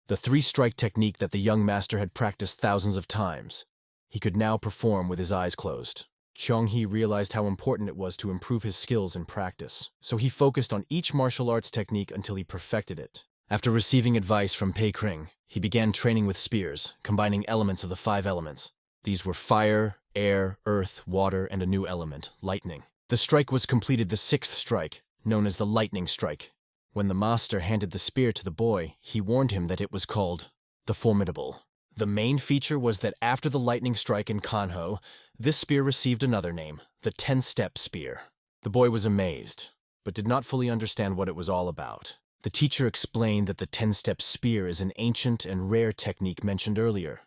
The three-strike technique that the young master had practiced thousands of times, he could now perform with his eyes closed. Cheong-hee realized how important it was to improve his skills in practice, so he focused on each martial arts technique until he perfected it. After receiving advice from Pei Kring, he began training with spears, combining elements of the 5 elements. These were fire, air, earth, water, and a new element, lightning. The strike was completed the 6th strike, known as the lightning strike. When the master handed the spear to the boy, he warned him that it was called the Formidable. The main feature was that after the lightning strike in Kanho, this spear received another name, the 10-step spear. The boy was amazed, but did not fully understand what it was all about. The teacher explained that the 10-step spear is an ancient and rare technique mentioned earlier,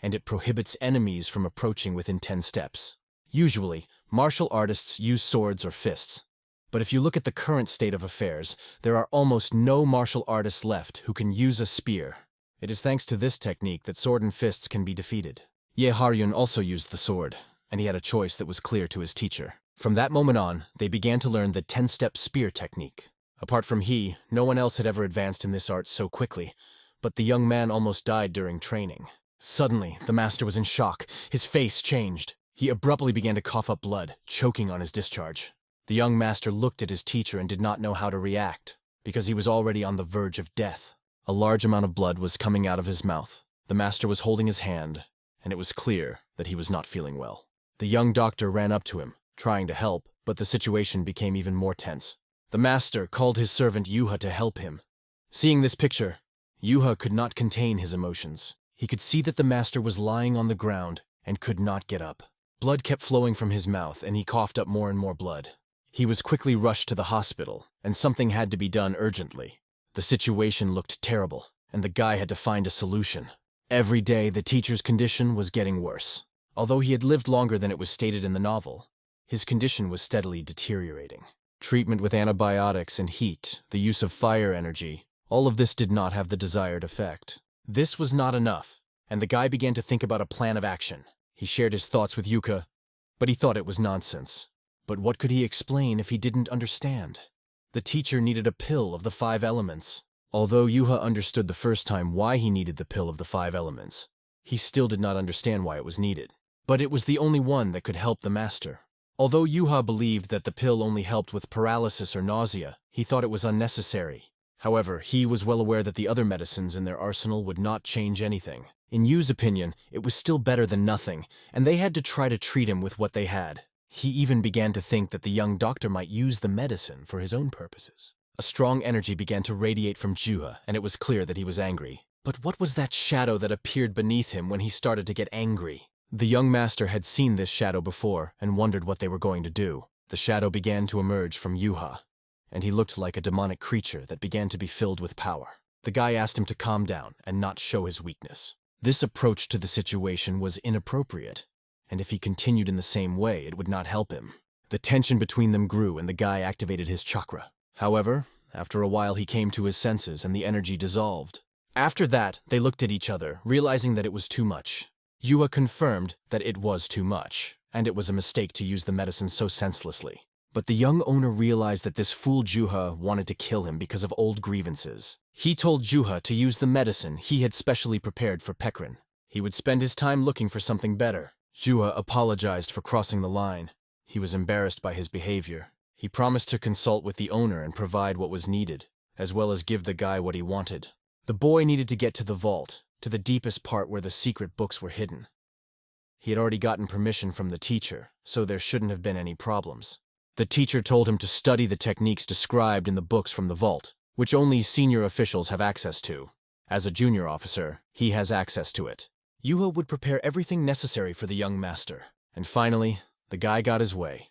and it prohibits enemies from approaching within 10 steps. Usually, martial artists use swords or fists, but if you look at the current state of affairs, there are almost no martial artists left who can use a spear. It is thanks to this technique that sword and fists can be defeated. Ye Haryun also used the sword, and he had a choice that was clear to his teacher. From that moment on, they began to learn the 10-step spear technique. Apart from he, no one else had ever advanced in this art so quickly, but the young man almost died during training. Suddenly, the master was in shock. His face changed. He abruptly began to cough up blood, choking on his discharge. The young master looked at his teacher and did not know how to react, because he was already on the verge of death. A large amount of blood was coming out of his mouth. The master was holding his hand, and it was clear that he was not feeling well. The young doctor ran up to him, trying to help, but the situation became even more tense. The master called his servant Yuha to help him. Seeing this picture, Yuha could not contain his emotions. He could see that the master was lying on the ground and could not get up. Blood kept flowing from his mouth, and he coughed up more and more blood. He was quickly rushed to the hospital, and something had to be done urgently. The situation looked terrible, and the guy had to find a solution. Every day, the teacher's condition was getting worse. Although he had lived longer than it was stated in the novel, his condition was steadily deteriorating. Treatment with antibiotics and heat, the use of fire energy, all of this did not have the desired effect. This was not enough, and the guy began to think about a plan of action. He shared his thoughts with Yuka, but he thought it was nonsense. But what could he explain if he didn't understand? The teacher needed a pill of the 5 elements. Although Yuha understood the first time why he needed the pill of the 5 elements, he still did not understand why it was needed. But it was the only one that could help the master. Although Yuha believed that the pill only helped with paralysis or nausea, he thought it was unnecessary. However, he was well aware that the other medicines in their arsenal would not change anything. In Yu's opinion, it was still better than nothing, and they had to try to treat him with what they had. He even began to think that the young doctor might use the medicine for his own purposes. A strong energy began to radiate from Juha, and it was clear that he was angry. But what was that shadow that appeared beneath him when he started to get angry? The young master had seen this shadow before and wondered what they were going to do. The shadow began to emerge from Yuha, and he looked like a demonic creature that began to be filled with power. The guy asked him to calm down and not show his weakness. This approach to the situation was inappropriate, and if he continued in the same way, it would not help him. The tension between them grew and the guy activated his chakra. However, after a while he came to his senses and the energy dissolved. After that, they looked at each other, realizing that it was too much. Yua confirmed that it was too much, and it was a mistake to use the medicine so senselessly. But the young owner realized that this fool Juha wanted to kill him because of old grievances. He told Juha to use the medicine he had specially prepared for Pekrin. He would spend his time looking for something better. Juha apologized for crossing the line. He was embarrassed by his behavior. He promised to consult with the owner and provide what was needed, as well as give the guy what he wanted. The boy needed to get to the vault, to the deepest part where the secret books were hidden. He had already gotten permission from the teacher, so there shouldn't have been any problems. The teacher told him to study the techniques described in the books from the vault, which only senior officials have access to. As a junior officer, he has access to it. Yuha would prepare everything necessary for the young master, and finally, the guy got his way.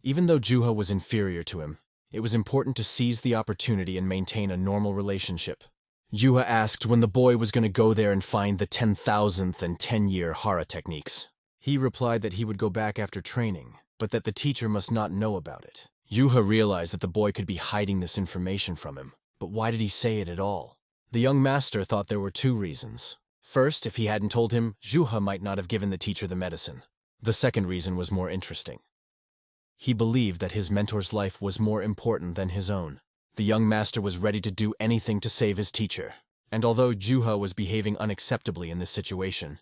Even though Juho was inferior to him, it was important to seize the opportunity and maintain a normal relationship. Juho asked when the boy was going to go there and find the 10,000th and 10-year Hara techniques. He replied that he would go back after training, but that the teacher must not know about it. Juho realized that the boy could be hiding this information from him, but why did he say it at all? The young master thought there were two reasons. First, if he hadn't told him, Juho might not have given the teacher the medicine. The second reason was more interesting. He believed that his mentor's life was more important than his own. The young master was ready to do anything to save his teacher, and although Juho was behaving unacceptably in this situation,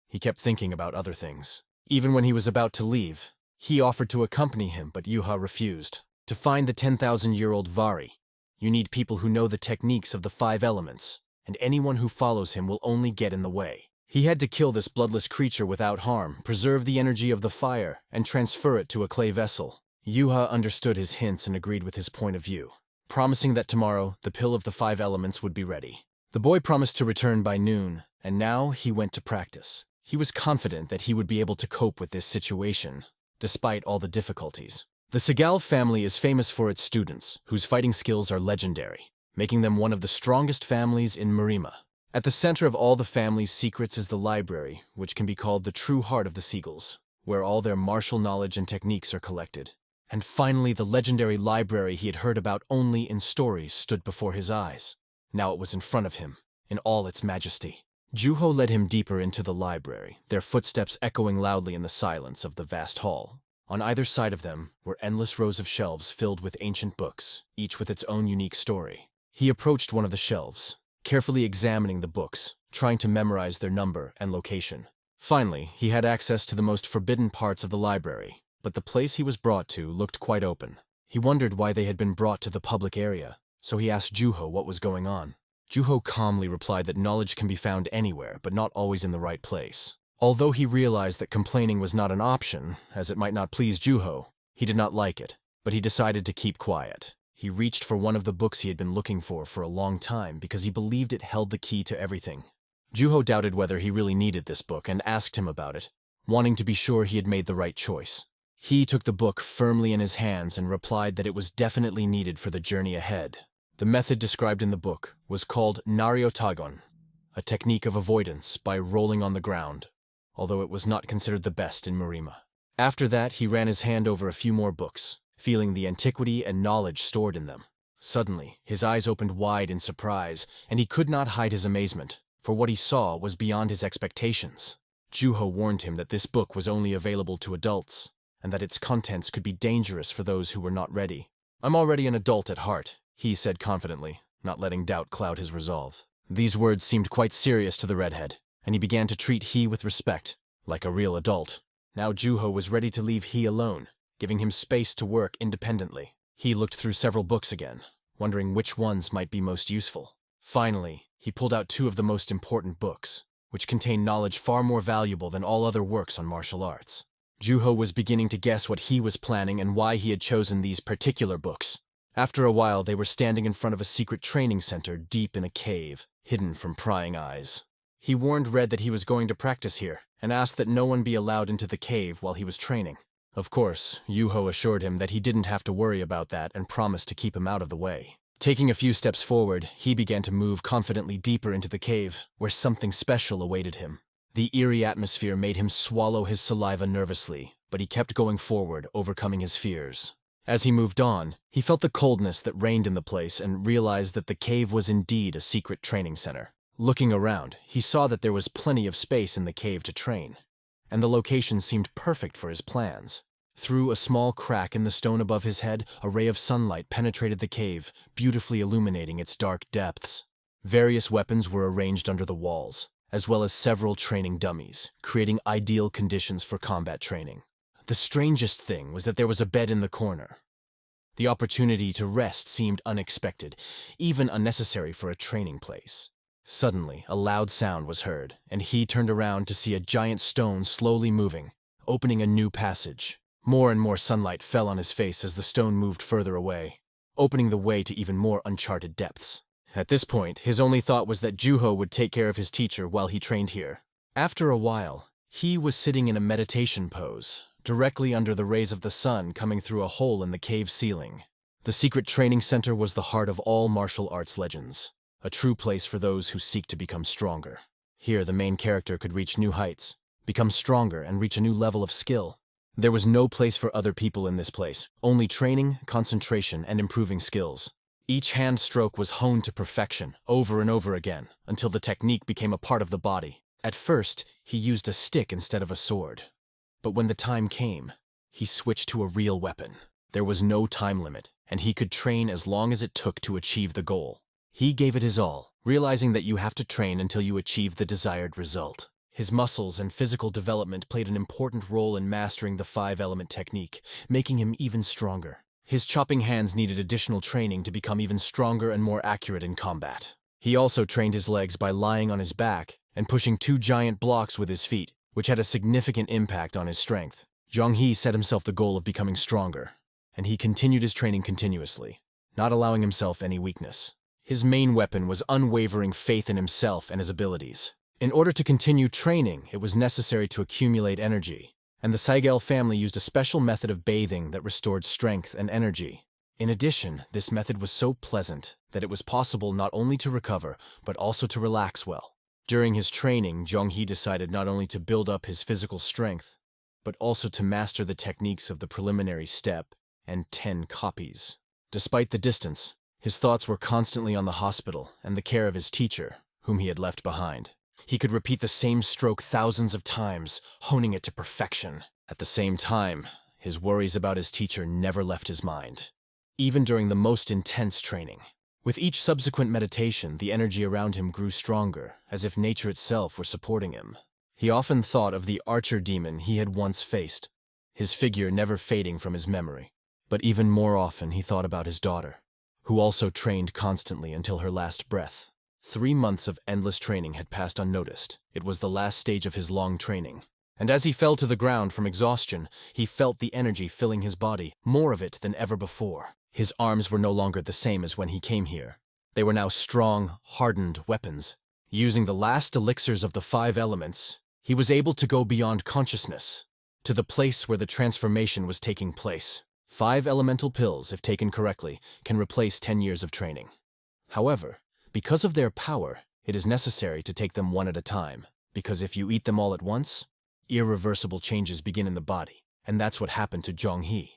he kept thinking about other things. Even when he was about to leave, he offered to accompany him, but Juho refused. To find the 10,000-year-old Vari, you need people who know the techniques of the 5 elements, and anyone who follows him will only get in the way. He had to kill this bloodless creature without harm, preserve the energy of the fire, and transfer it to a clay vessel. Juho understood his hints and agreed with his point of view, promising that tomorrow the pill of the 5 elements would be ready. The boy promised to return by noon, and now he went to practice. He was confident that he would be able to cope with this situation, despite all the difficulties. The Segal family is famous for its students, whose fighting skills are legendary, making them one of the strongest families in Marima. At the center of all the family's secrets is the library, which can be called the true heart of the Seagulls, where all their martial knowledge and techniques are collected. And finally, the legendary library he had heard about only in stories stood before his eyes. Now it was in front of him, in all its majesty. Juho led him deeper into the library, their footsteps echoing loudly in the silence of the vast hall. On either side of them were endless rows of shelves filled with ancient books, each with its own unique story. He approached one of the shelves, carefully examining the books, trying to memorize their number and location. Finally, he had access to the most forbidden parts of the library, but the place he was brought to looked quite open. He wondered why they had been brought to the public area, so he asked Juho what was going on. Juho calmly replied that knowledge can be found anywhere, but not always in the right place. Although he realized that complaining was not an option, as it might not please Juho, he did not like it, but he decided to keep quiet. He reached for one of the books he had been looking for a long time because he believed it held the key to everything. Juho doubted whether he really needed this book and asked him about it, wanting to be sure he had made the right choice. He took the book firmly in his hands and replied that it was definitely needed for the journey ahead. The method described in the book was called Nariotagon, a technique of avoidance by rolling on the ground, although it was not considered the best in Marima. After that, he ran his hand over a few more books, feeling the antiquity and knowledge stored in them. Suddenly, his eyes opened wide in surprise, and he could not hide his amazement, for what he saw was beyond his expectations. Juho warned him that this book was only available to adults, and that its contents could be dangerous for those who were not ready. "I'm already an adult at heart," he said confidently, not letting doubt cloud his resolve. These words seemed quite serious to the redhead, and he began to treat He with respect, like a real adult. Now Juho was ready to leave He alone, giving him space to work independently. He looked through several books again, wondering which ones might be most useful. Finally, he pulled out 2 of the most important books, which contained knowledge far more valuable than all other works on martial arts. Juho was beginning to guess what he was planning and why he had chosen these particular books. After a while, they were standing in front of a secret training center deep in a cave, hidden from prying eyes. He warned Red that he was going to practice here, and asked that no one be allowed into the cave while he was training. Of course, Juho assured him that he didn't have to worry about that and promised to keep him out of the way. Taking a few steps forward, he began to move confidently deeper into the cave, where something special awaited him. The eerie atmosphere made him swallow his saliva nervously, but he kept going forward, overcoming his fears. As he moved on, he felt the coldness that reigned in the place and realized that the cave was indeed a secret training center. Looking around, he saw that there was plenty of space in the cave to train, and the location seemed perfect for his plans. Through a small crack in the stone above his head, a ray of sunlight penetrated the cave, beautifully illuminating its dark depths. Various weapons were arranged under the walls, as well as several training dummies, creating ideal conditions for combat training. The strangest thing was that there was a bed in the corner. The opportunity to rest seemed unexpected, even unnecessary for a training place. Suddenly, a loud sound was heard, and he turned around to see a giant stone slowly moving, opening a new passage. More and more sunlight fell on his face as the stone moved further away, opening the way to even more uncharted depths. At this point, his only thought was that Juho would take care of his teacher while he trained here. After a while, he was sitting in a meditation pose, directly under the rays of the sun coming through a hole in the cave ceiling. The secret training center was the heart of all martial arts legends, a true place for those who seek to become stronger. Here, the main character could reach new heights, become stronger, and reach a new level of skill. There was no place for other people in this place, only training, concentration, and improving skills. Each hand stroke was honed to perfection, over and over again, until the technique became a part of the body. At first, he used a stick instead of a sword. But when the time came, he switched to a real weapon. There was no time limit, and he could train as long as it took to achieve the goal. He gave it his all, realizing that you have to train until you achieve the desired result. His muscles and physical development played an important role in mastering the 5-element technique, making him even stronger. His chopping hands needed additional training to become even stronger and more accurate in combat. He also trained his legs by lying on his back and pushing 2 giant blocks with his feet, which had a significant impact on his strength. Zhang-He set himself the goal of becoming stronger, and he continued his training continuously, not allowing himself any weakness. His main weapon was unwavering faith in himself and his abilities. In order to continue training, it was necessary to accumulate energy, and the Saigel family used a special method of bathing that restored strength and energy. In addition, this method was so pleasant that it was possible not only to recover, but also to relax well. During his training, Zhang-He decided not only to build up his physical strength, but also to master the techniques of the preliminary step and 10 copies. Despite the distance, his thoughts were constantly on the hospital and the care of his teacher, whom he had left behind. He could repeat the same stroke thousands of times, honing it to perfection. At the same time, his worries about his teacher never left his mind, even during the most intense training. With each subsequent meditation, the energy around him grew stronger, as if nature itself were supporting him. He often thought of the archer demon he had once faced, his figure never fading from his memory. But even more often he thought about his daughter, who also trained constantly until her last breath. 3 months of endless training had passed unnoticed. It was the last stage of his long training. And as he fell to the ground from exhaustion, he felt the energy filling his body, more of it than ever before. His arms were no longer the same as when he came here. They were now strong, hardened weapons. Using the last elixirs of the 5 elements, he was able to go beyond consciousness, to the place where the transformation was taking place. 5 elemental pills, if taken correctly, can replace 10 years of training. However, because of their power, it is necessary to take them one at a time, because if you eat them all at once, irreversible changes begin in the body, and that's what happened to Zhang-He.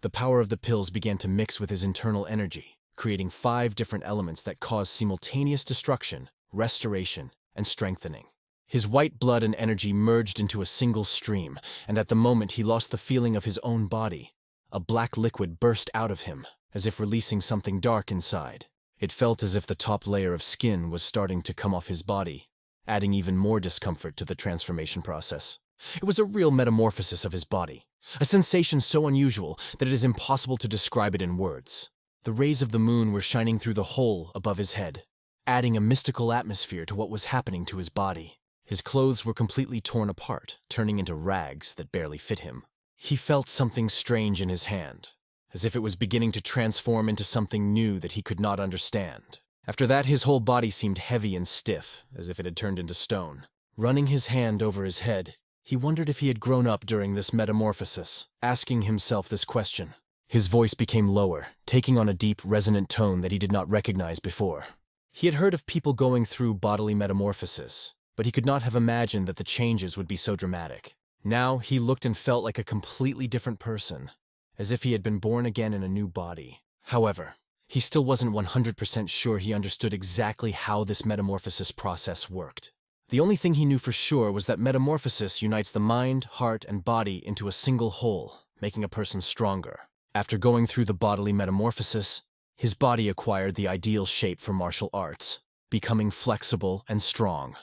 The power of the pills began to mix with his internal energy, creating 5 different elements that caused simultaneous destruction, restoration, and strengthening. His white blood and energy merged into a single stream, and at the moment he lost the feeling of his own body. A black liquid burst out of him, as if releasing something dark inside. It felt as if the top layer of skin was starting to come off his body, adding even more discomfort to the transformation process. It was a real metamorphosis of his body, a sensation so unusual that it is impossible to describe it in words. The rays of the moon were shining through the hole above his head, adding a mystical atmosphere to what was happening to his body. His clothes were completely torn apart, turning into rags that barely fit him. He felt something strange in his hand, as if it was beginning to transform into something new that he could not understand. After that, his whole body seemed heavy and stiff, as if it had turned into stone. Running his hand over his head, he wondered if he had grown up during this metamorphosis, asking himself this question. His voice became lower, taking on a deep, resonant tone that he did not recognize before. He had heard of people going through bodily metamorphosis, but he could not have imagined that the changes would be so dramatic. Now he looked and felt like a completely different person, as if he had been born again in a new body. However, he still wasn't 100% sure he understood exactly how this metamorphosis process worked. The only thing he knew for sure was that metamorphosis unites the mind, heart, and body into a single whole, making a person stronger. After going through the bodily metamorphosis, his body acquired the ideal shape for martial arts, becoming flexible and strong,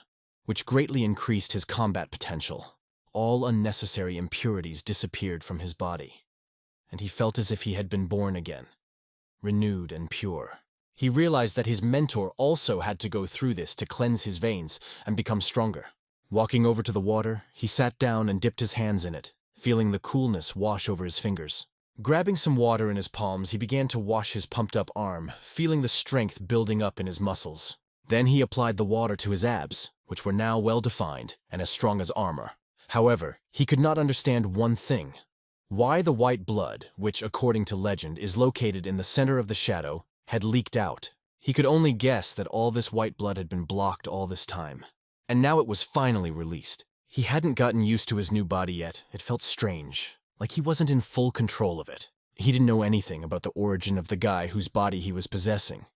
which greatly increased his combat potential. All unnecessary impurities disappeared from his body, and he felt as if he had been born again, renewed and pure. He realized that his mentor also had to go through this to cleanse his veins and become stronger. Walking over to the water, he sat down and dipped his hands in it, feeling the coolness wash over his fingers. Grabbing some water in his palms, he began to wash his pumped-up arm, feeling the strength building up in his muscles. Then he applied the water to his abs, which were now well-defined and as strong as armor. However, he could not understand one thing. Why the white blood, which according to legend is located in the center of the shadow, had leaked out. He could only guess that all this white blood had been blocked all this time. And now it was finally released. He hadn't gotten used to his new body yet. It felt strange, like he wasn't in full control of it. He didn't know anything about the origin of the guy whose body he was possessing.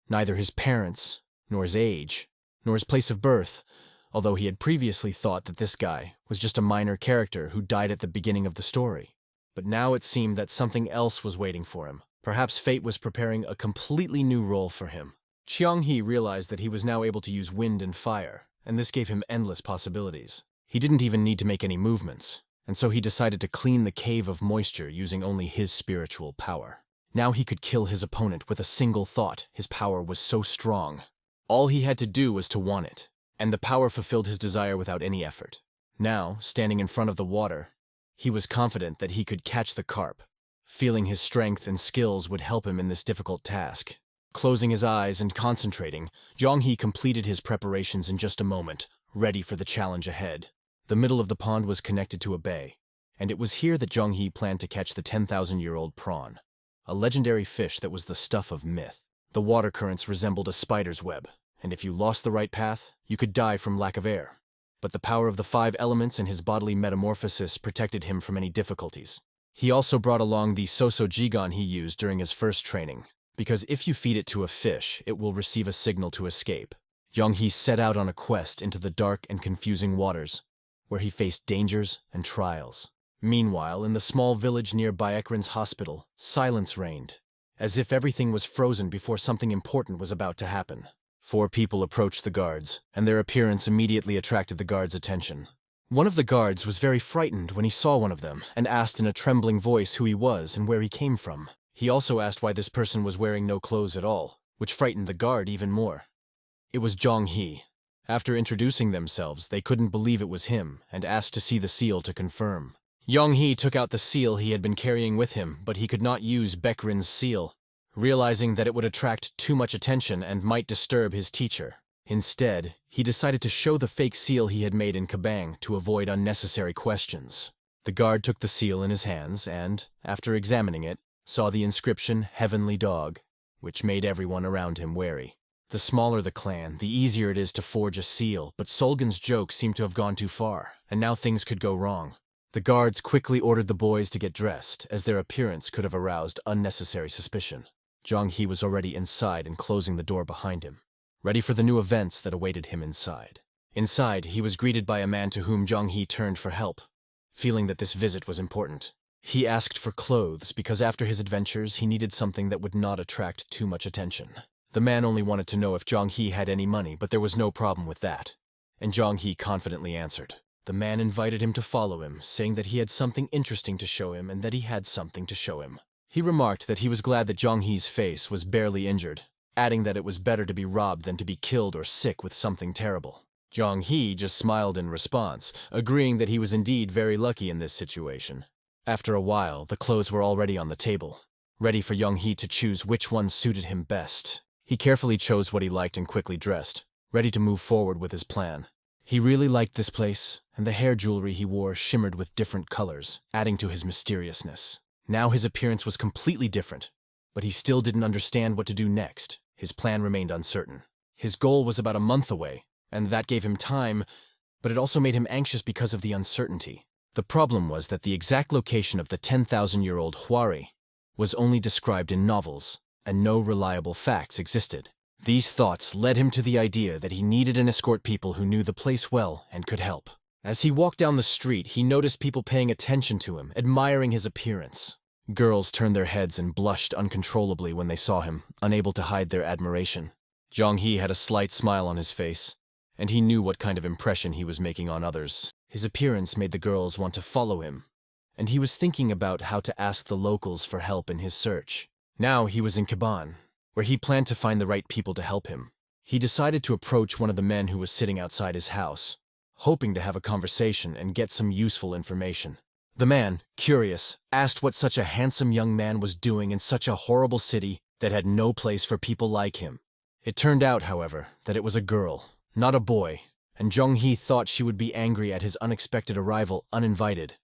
Neither his parents, nor his age, nor his place of birth, although he had previously thought that this guy was just a minor character who died at the beginning of the story. But now it seemed that something else was waiting for him. Perhaps fate was preparing a completely new role for him. Qianghee realized that he was now able to use wind and fire, and this gave him endless possibilities. He didn't even need to make any movements, and so he decided to clean the cave of moisture using only his spiritual power. Now he could kill his opponent with a single thought. His power was so strong. All he had to do was to want it, and the power fulfilled his desire without any effort. Now, standing in front of the water, he was confident that he could catch the carp, feeling his strength and skills would help him in this difficult task. Closing his eyes and concentrating, Qianghee completed his preparations in just a moment, ready for the challenge ahead. The middle of the pond was connected to a bay, and it was here that Qianghee planned to catch the 10,000-year-old prawn, a legendary fish that was the stuff of myth. The water currents resembled a spider's web, and if you lost the right path, you could die from lack of air. But the power of the 5 elements and his bodily metamorphosis protected him from any difficulties. He also brought along the Soso-Jigan he used during his first training, because if you feed it to a fish, it will receive a signal to escape. Qianghee set out on a quest into the dark and confusing waters, where he faced dangers and trials. Meanwhile, in the small village near Baekran's hospital, silence reigned, as if everything was frozen before something important was about to happen. 4 people approached the guards, and their appearance immediately attracted the guards' attention. One of the guards was very frightened when he saw one of them, and asked in a trembling voice who he was and where he came from. He also asked why this person was wearing no clothes at all, which frightened the guard even more. It was Qianghee. After introducing themselves, they couldn't believe it was him, and asked to see the seal to confirm. Qianghee took out the seal he had been carrying with him, but he could not use Baekran's seal, realizing that it would attract too much attention and might disturb his teacher. Instead, he decided to show the fake seal he had made in Kabang to avoid unnecessary questions. The guard took the seal in his hands and, after examining it, saw the inscription Heavenly Dog, which made everyone around him wary. The smaller the clan, the easier it is to forge a seal, but Solgan's joke seemed to have gone too far, and now things could go wrong. The guards quickly ordered the boys to get dressed, as their appearance could have aroused unnecessary suspicion. Qianghee was already inside and closing the door behind him, ready for the new events that awaited him inside. Inside, he was greeted by a man to whom Qianghee turned for help, feeling that this visit was important. He asked for clothes because after his adventures he needed something that would not attract too much attention. The man only wanted to know if Qianghee had any money, but there was no problem with that, and Qianghee confidently answered. The man invited him to follow him, saying that he had something interesting to show him and that he had something to show him. He remarked that he was glad that Qianghee's face was barely injured, adding that it was better to be robbed than to be killed or sick with something terrible. Qianghee just smiled in response, agreeing that he was indeed very lucky in this situation. After a while, the clothes were already on the table, ready for Qianghee to choose which one suited him best. He carefully chose what he liked and quickly dressed, ready to move forward with his plan. He really liked this place, and the hair jewelry he wore shimmered with different colors, adding to his mysteriousness. Now his appearance was completely different, but he still didn't understand what to do next. His plan remained uncertain. His goal was about a month away, and that gave him time, but it also made him anxious because of the uncertainty. The problem was that the exact location of the 10,000-year-old Huari was only described in novels, and no reliable facts existed. These thoughts led him to the idea that he needed an escort people who knew the place well and could help. As he walked down the street, he noticed people paying attention to him, admiring his appearance. Girls turned their heads and blushed uncontrollably when they saw him, unable to hide their admiration. Qianghee had a slight smile on his face, and he knew what kind of impression he was making on others. His appearance made the girls want to follow him, and he was thinking about how to ask the locals for help in his search. Now he was in Kaban, where he planned to find the right people to help him. He decided to approach one of the men who was sitting outside his house, hoping to have a conversation and get some useful information. The man, curious, asked what such a handsome young man was doing in such a horrible city that had no place for people like him. It turned out, however, that it was a girl, not a boy, and Jong-hee thought she would be angry at his unexpected arrival uninvited.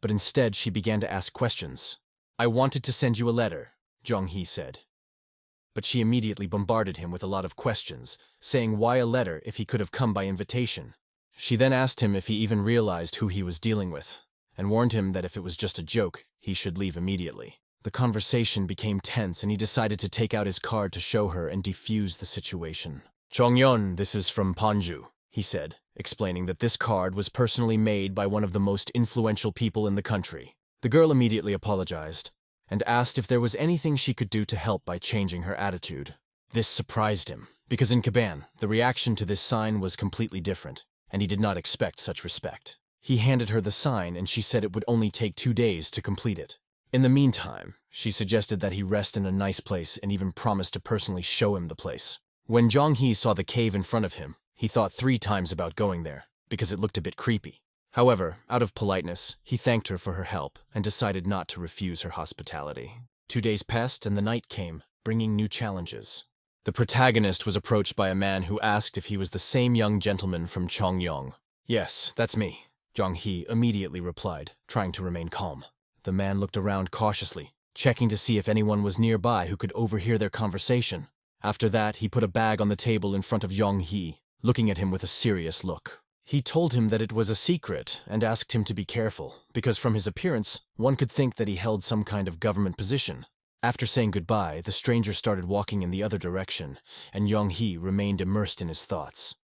But instead she began to ask questions. "I wanted to send you a letter," Jong-hee said. But she immediately bombarded him with a lot of questions, saying why a letter if he could have come by invitation. She then asked him if he even realized who he was dealing with, and warned him that if it was just a joke, he should leave immediately. The conversation became tense and he decided to take out his card to show her and defuse the situation. "Chongyeon, this is from Panju," he said, explaining that this card was personally made by one of the most influential people in the country. The girl immediately apologized and asked if there was anything she could do to help by changing her attitude. This surprised him, because in Caban, the reaction to this sign was completely different, and he did not expect such respect. He handed her the sign and she said it would only take 2 days to complete it. In the meantime, she suggested that he rest in a nice place and even promised to personally show him the place. When Jong-hee saw the cave in front of him, he thought 3 times about going there, because it looked a bit creepy. However, out of politeness, he thanked her for her help and decided not to refuse her hospitality. 2 days passed and the night came, bringing new challenges. The protagonist was approached by a man who asked if he was the same young gentleman from Chongyong. "Yes, that's me," Jong-hee immediately replied, trying to remain calm. The man looked around cautiously, checking to see if anyone was nearby who could overhear their conversation. After that, he put a bag on the table in front of Jong-hee, looking at him with a serious look. He told him that it was a secret and asked him to be careful, because from his appearance, one could think that he held some kind of government position. After saying goodbye, the stranger started walking in the other direction, and Jong-hee remained immersed in his thoughts.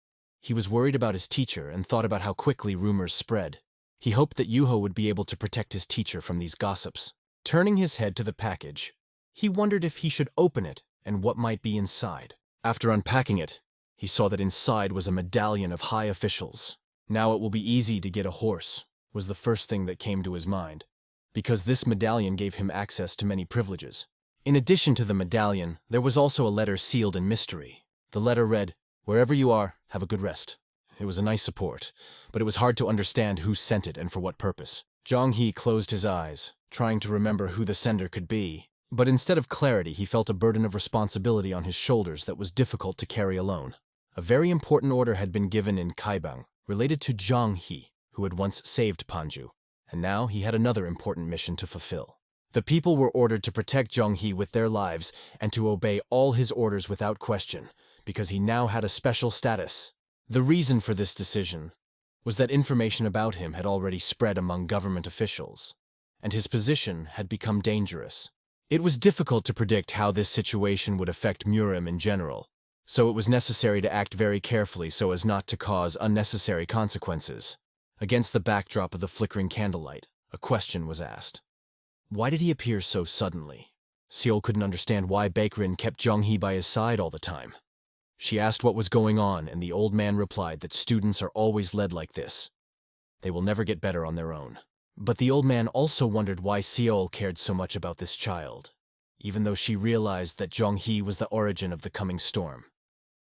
He was worried about his teacher and thought about how quickly rumors spread. He hoped that Yuho would be able to protect his teacher from these gossips. Turning his head to the package, he wondered if he should open it and what might be inside. After unpacking it, he saw that inside was a medallion of high officials. "Now it will be easy to get a horse," was the first thing that came to his mind, because this medallion gave him access to many privileges. In addition to the medallion, there was also a letter sealed in mystery. The letter read, "Wherever you are, have a good rest." It was a nice support, but it was hard to understand who sent it and for what purpose. Jong-hee closed his eyes, trying to remember who the sender could be. But instead of clarity, he felt a burden of responsibility on his shoulders that was difficult to carry alone. A very important order had been given in Kaibang, related to Jong-hee, who had once saved Panju, and now he had another important mission to fulfill. The people were ordered to protect Jong-hee with their lives and to obey all his orders without question, because he now had a special status. The reason for this decision was that information about him had already spread among government officials, and his position had become dangerous. It was difficult to predict how this situation would affect Murim in general, so it was necessary to act very carefully so as not to cause unnecessary consequences. Against the backdrop of the flickering candlelight, a question was asked. Why did he appear so suddenly? Seol couldn't understand why Baekrin kept Jong-hee by his side all the time. She asked what was going on, and the old man replied that students are always led like this. They will never get better on their own. But the old man also wondered why Seol cared so much about this child, even though she realized that Jong-hee was the origin of the coming storm.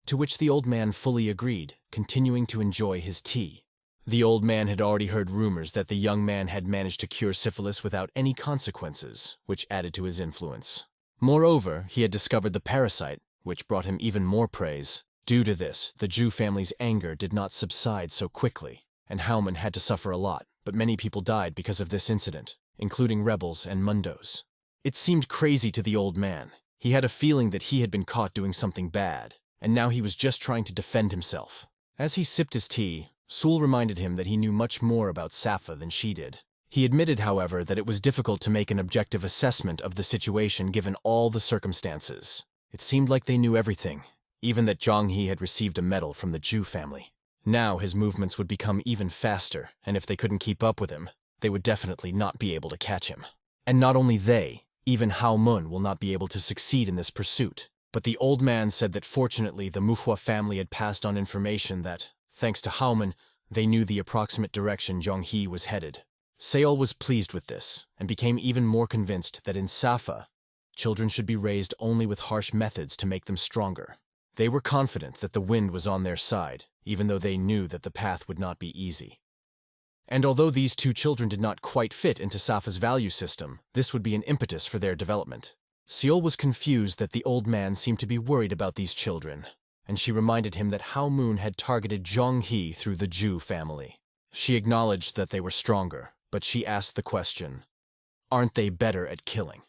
To which the old man fully agreed, continuing to enjoy his tea. The old man had already heard rumors that the young man had managed to cure syphilis without any consequences, which added to his influence. Moreover, he had discovered the parasite, which brought him even more praise. Due to this, the Zhu family's anger did not subside so quickly, and Hauman had to suffer a lot, but many people died because of this incident, including rebels and mundos. It seemed crazy to the old man. He had a feeling that he had been caught doing something bad, and now he was just trying to defend himself. As he sipped his tea, Sul reminded him that he knew much more about Safa than she did. He admitted, however, that it was difficult to make an objective assessment of the situation given all the circumstances. It seemed like they knew everything, even that Jong-hee had received a medal from the Zhu family. Now his movements would become even faster, and if they couldn't keep up with him, they would definitely not be able to catch him. And not only they, even Hao Mun will not be able to succeed in this pursuit. But the old man said that fortunately the MANHWA family had passed on information that, thanks to Hao Mun, they knew the approximate direction Jong-hee was headed. Seol was pleased with this, and became even more convinced that in Safa, children should be raised only with harsh methods to make them stronger. They were confident that the wind was on their side, even though they knew that the path would not be easy. And although these two children did not quite fit into Safa's value system, this would be an impetus for their development. Seol was confused that the old man seemed to be worried about these children. and she reminded him that Hao Moon had targeted Zhong He through the Zhu family. She acknowledged that they were stronger, but she asked the question, aren't they better at killing?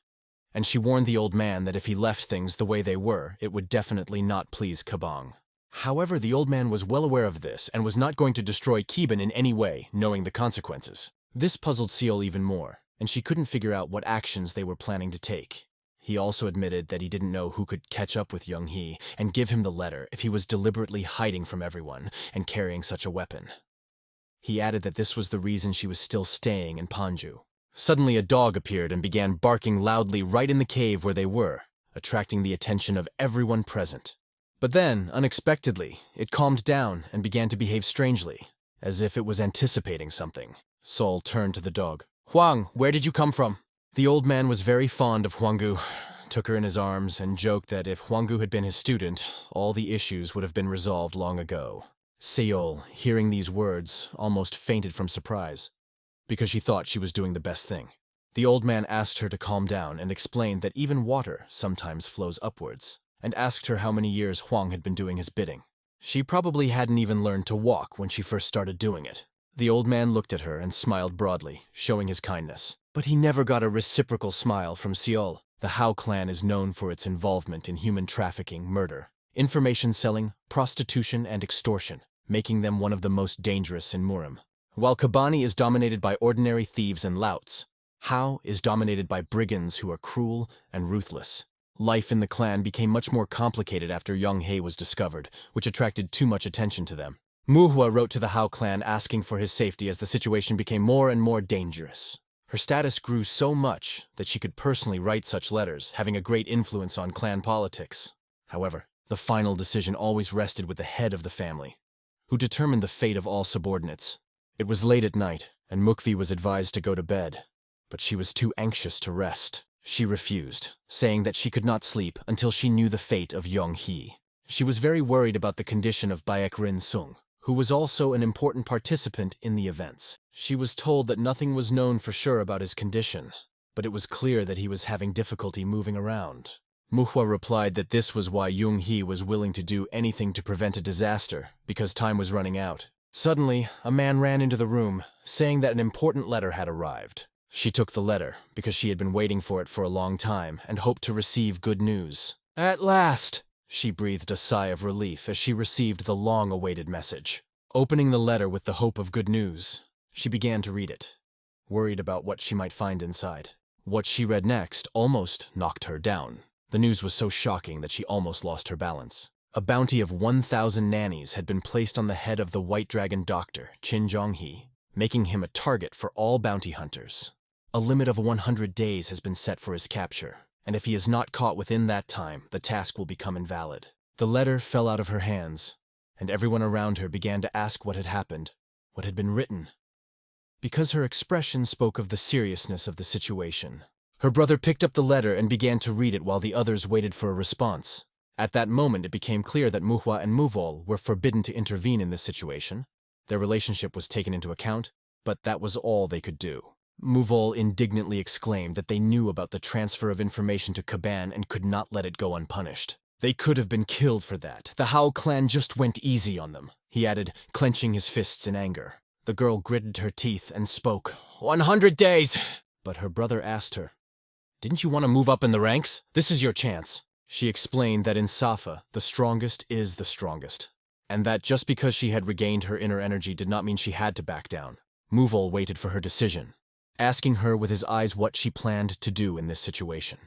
And she warned the old man that if he left things the way they were, it would definitely not please Kabang. However, the old man was well aware of this and was not going to destroy Keban in any way, knowing the consequences. This puzzled Seol even more, and she couldn't figure out what actions they were planning to take. He also admitted that he didn't know who could catch up with Young Hee and give him the letter if he was deliberately hiding from everyone and carrying such a weapon. He added that this was the reason she was still staying in Panju. Suddenly a dog appeared and began barking loudly right in the cave where they were, attracting the attention of everyone present. But then, unexpectedly, it calmed down and began to behave strangely, as if it was anticipating something. Sol turned to the dog. Huang, where did you come from? The old man was very fond of Huanggu, took her in his arms, and joked that if Huanggu had been his student, all the issues would have been resolved long ago. Seol, hearing these words, almost fainted from surprise, because she thought she was doing the best thing. The old man asked her to calm down and explained that even water sometimes flows upwards, and asked her how many years Huang had been doing his bidding. She probably hadn't even learned to walk when she first started doing it. The old man looked at her and smiled broadly, showing his kindness. But he never got a reciprocal smile from Seol. The Hao clan is known for its involvement in human trafficking, murder, information selling, prostitution, and extortion, making them one of the most dangerous in Murim. While Kabani is dominated by ordinary thieves and louts, Hao is dominated by brigands who are cruel and ruthless. Life in the clan became much more complicated after Young Hei was discovered, which attracted too much attention to them. Manhwa wrote to the Hao clan asking for his safety as the situation became more and more dangerous. Her status grew so much that she could personally write such letters, having a great influence on clan politics. However, the final decision always rested with the head of the family, who determined the fate of all subordinates. It was late at night, and Mukvi was advised to go to bed, but she was too anxious to rest. She refused, saying that she could not sleep until she knew the fate of Young Hee. She was very worried about the condition of Baek Rin Sung, who was also an important participant in the events. She was told that nothing was known for sure about his condition, but it was clear that he was having difficulty moving around. Manhwa replied that this was why Young Hee was willing to do anything to prevent a disaster, because time was running out. Suddenly, a man ran into the room, saying that an important letter had arrived. She took the letter, because she had been waiting for it for a long time, and hoped to receive good news. At last! She breathed a sigh of relief as she received the long-awaited message. Opening the letter with the hope of good news, she began to read it, worried about what she might find inside. What she read next almost knocked her down. The news was so shocking that she almost lost her balance. A bounty of 1,000 nannies had been placed on the head of the White Dragon doctor, Qin Zhonghe, making him a target for all bounty hunters. A limit of 100 days has been set for his capture, and if he is not caught within that time, the task will become invalid. The letter fell out of her hands, and everyone around her began to ask what had happened, what had been written, because her expression spoke of the seriousness of the situation. Her brother picked up the letter and began to read it while the others waited for a response. At that moment, it became clear that Manhwa and Muvol were forbidden to intervene in this situation. Their relationship was taken into account, but that was all they could do. Muvol indignantly exclaimed that they knew about the transfer of information to Kaban and could not let it go unpunished. They could have been killed for that. The Hao clan just went easy on them, he added, clenching his fists in anger. The girl gritted her teeth and spoke. 100 days! But her brother asked her, didn't you want to move up in the ranks? This is your chance. She explained that in Safa, the strongest is the strongest, and that just because she had regained her inner energy did not mean she had to back down. Muvol waited for her decision, asking her with his eyes what she planned to do in this situation.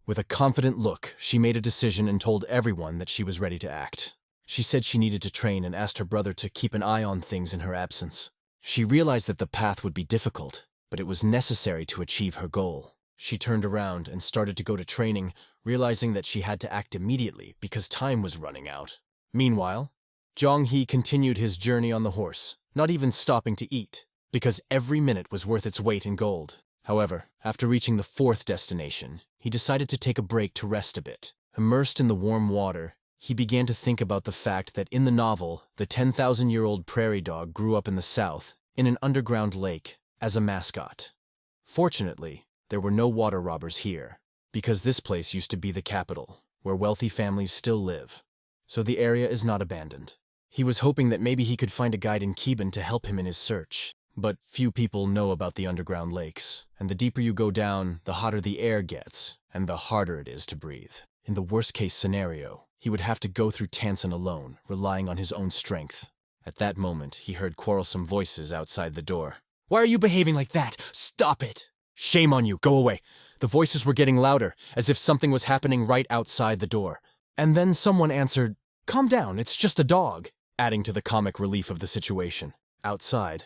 With a confident look, she made a decision and told everyone that she was ready to act. She said she needed to train and asked her brother to keep an eye on things in her absence. She realized that the path would be difficult, but it was necessary to achieve her goal. She turned around and started to go to training, realizing that she had to act immediately because time was running out. Meanwhile, Zhong He continued his journey on the horse, not even stopping to eat, because every minute was worth its weight in gold. However, after reaching the 4th destination, he decided to take a break to rest a bit. Immersed in the warm water, he began to think about the fact that in the novel, the 10,000-year-old prairie dog grew up in the south, in an underground lake, as a mascot. Fortunately, there were no water robbers here, because this place used to be the capital, where wealthy families still live. so the area is not abandoned. He was hoping that maybe he could find a guide in Keban to help him in his search. But few people know about the underground lakes, and the deeper you go down, the hotter the air gets, and the harder it is to breathe. In the worst-case scenario, he would have to go through Tansen alone, relying on his own strength. At that moment, he heard quarrelsome voices outside the door. "Why are you behaving like that? Stop it! Shame on you, go away!" The voices were getting louder, as if something was happening right outside the door. And then someone answered, "Calm down, it's just a dog," adding to the comic relief of the situation. Outside,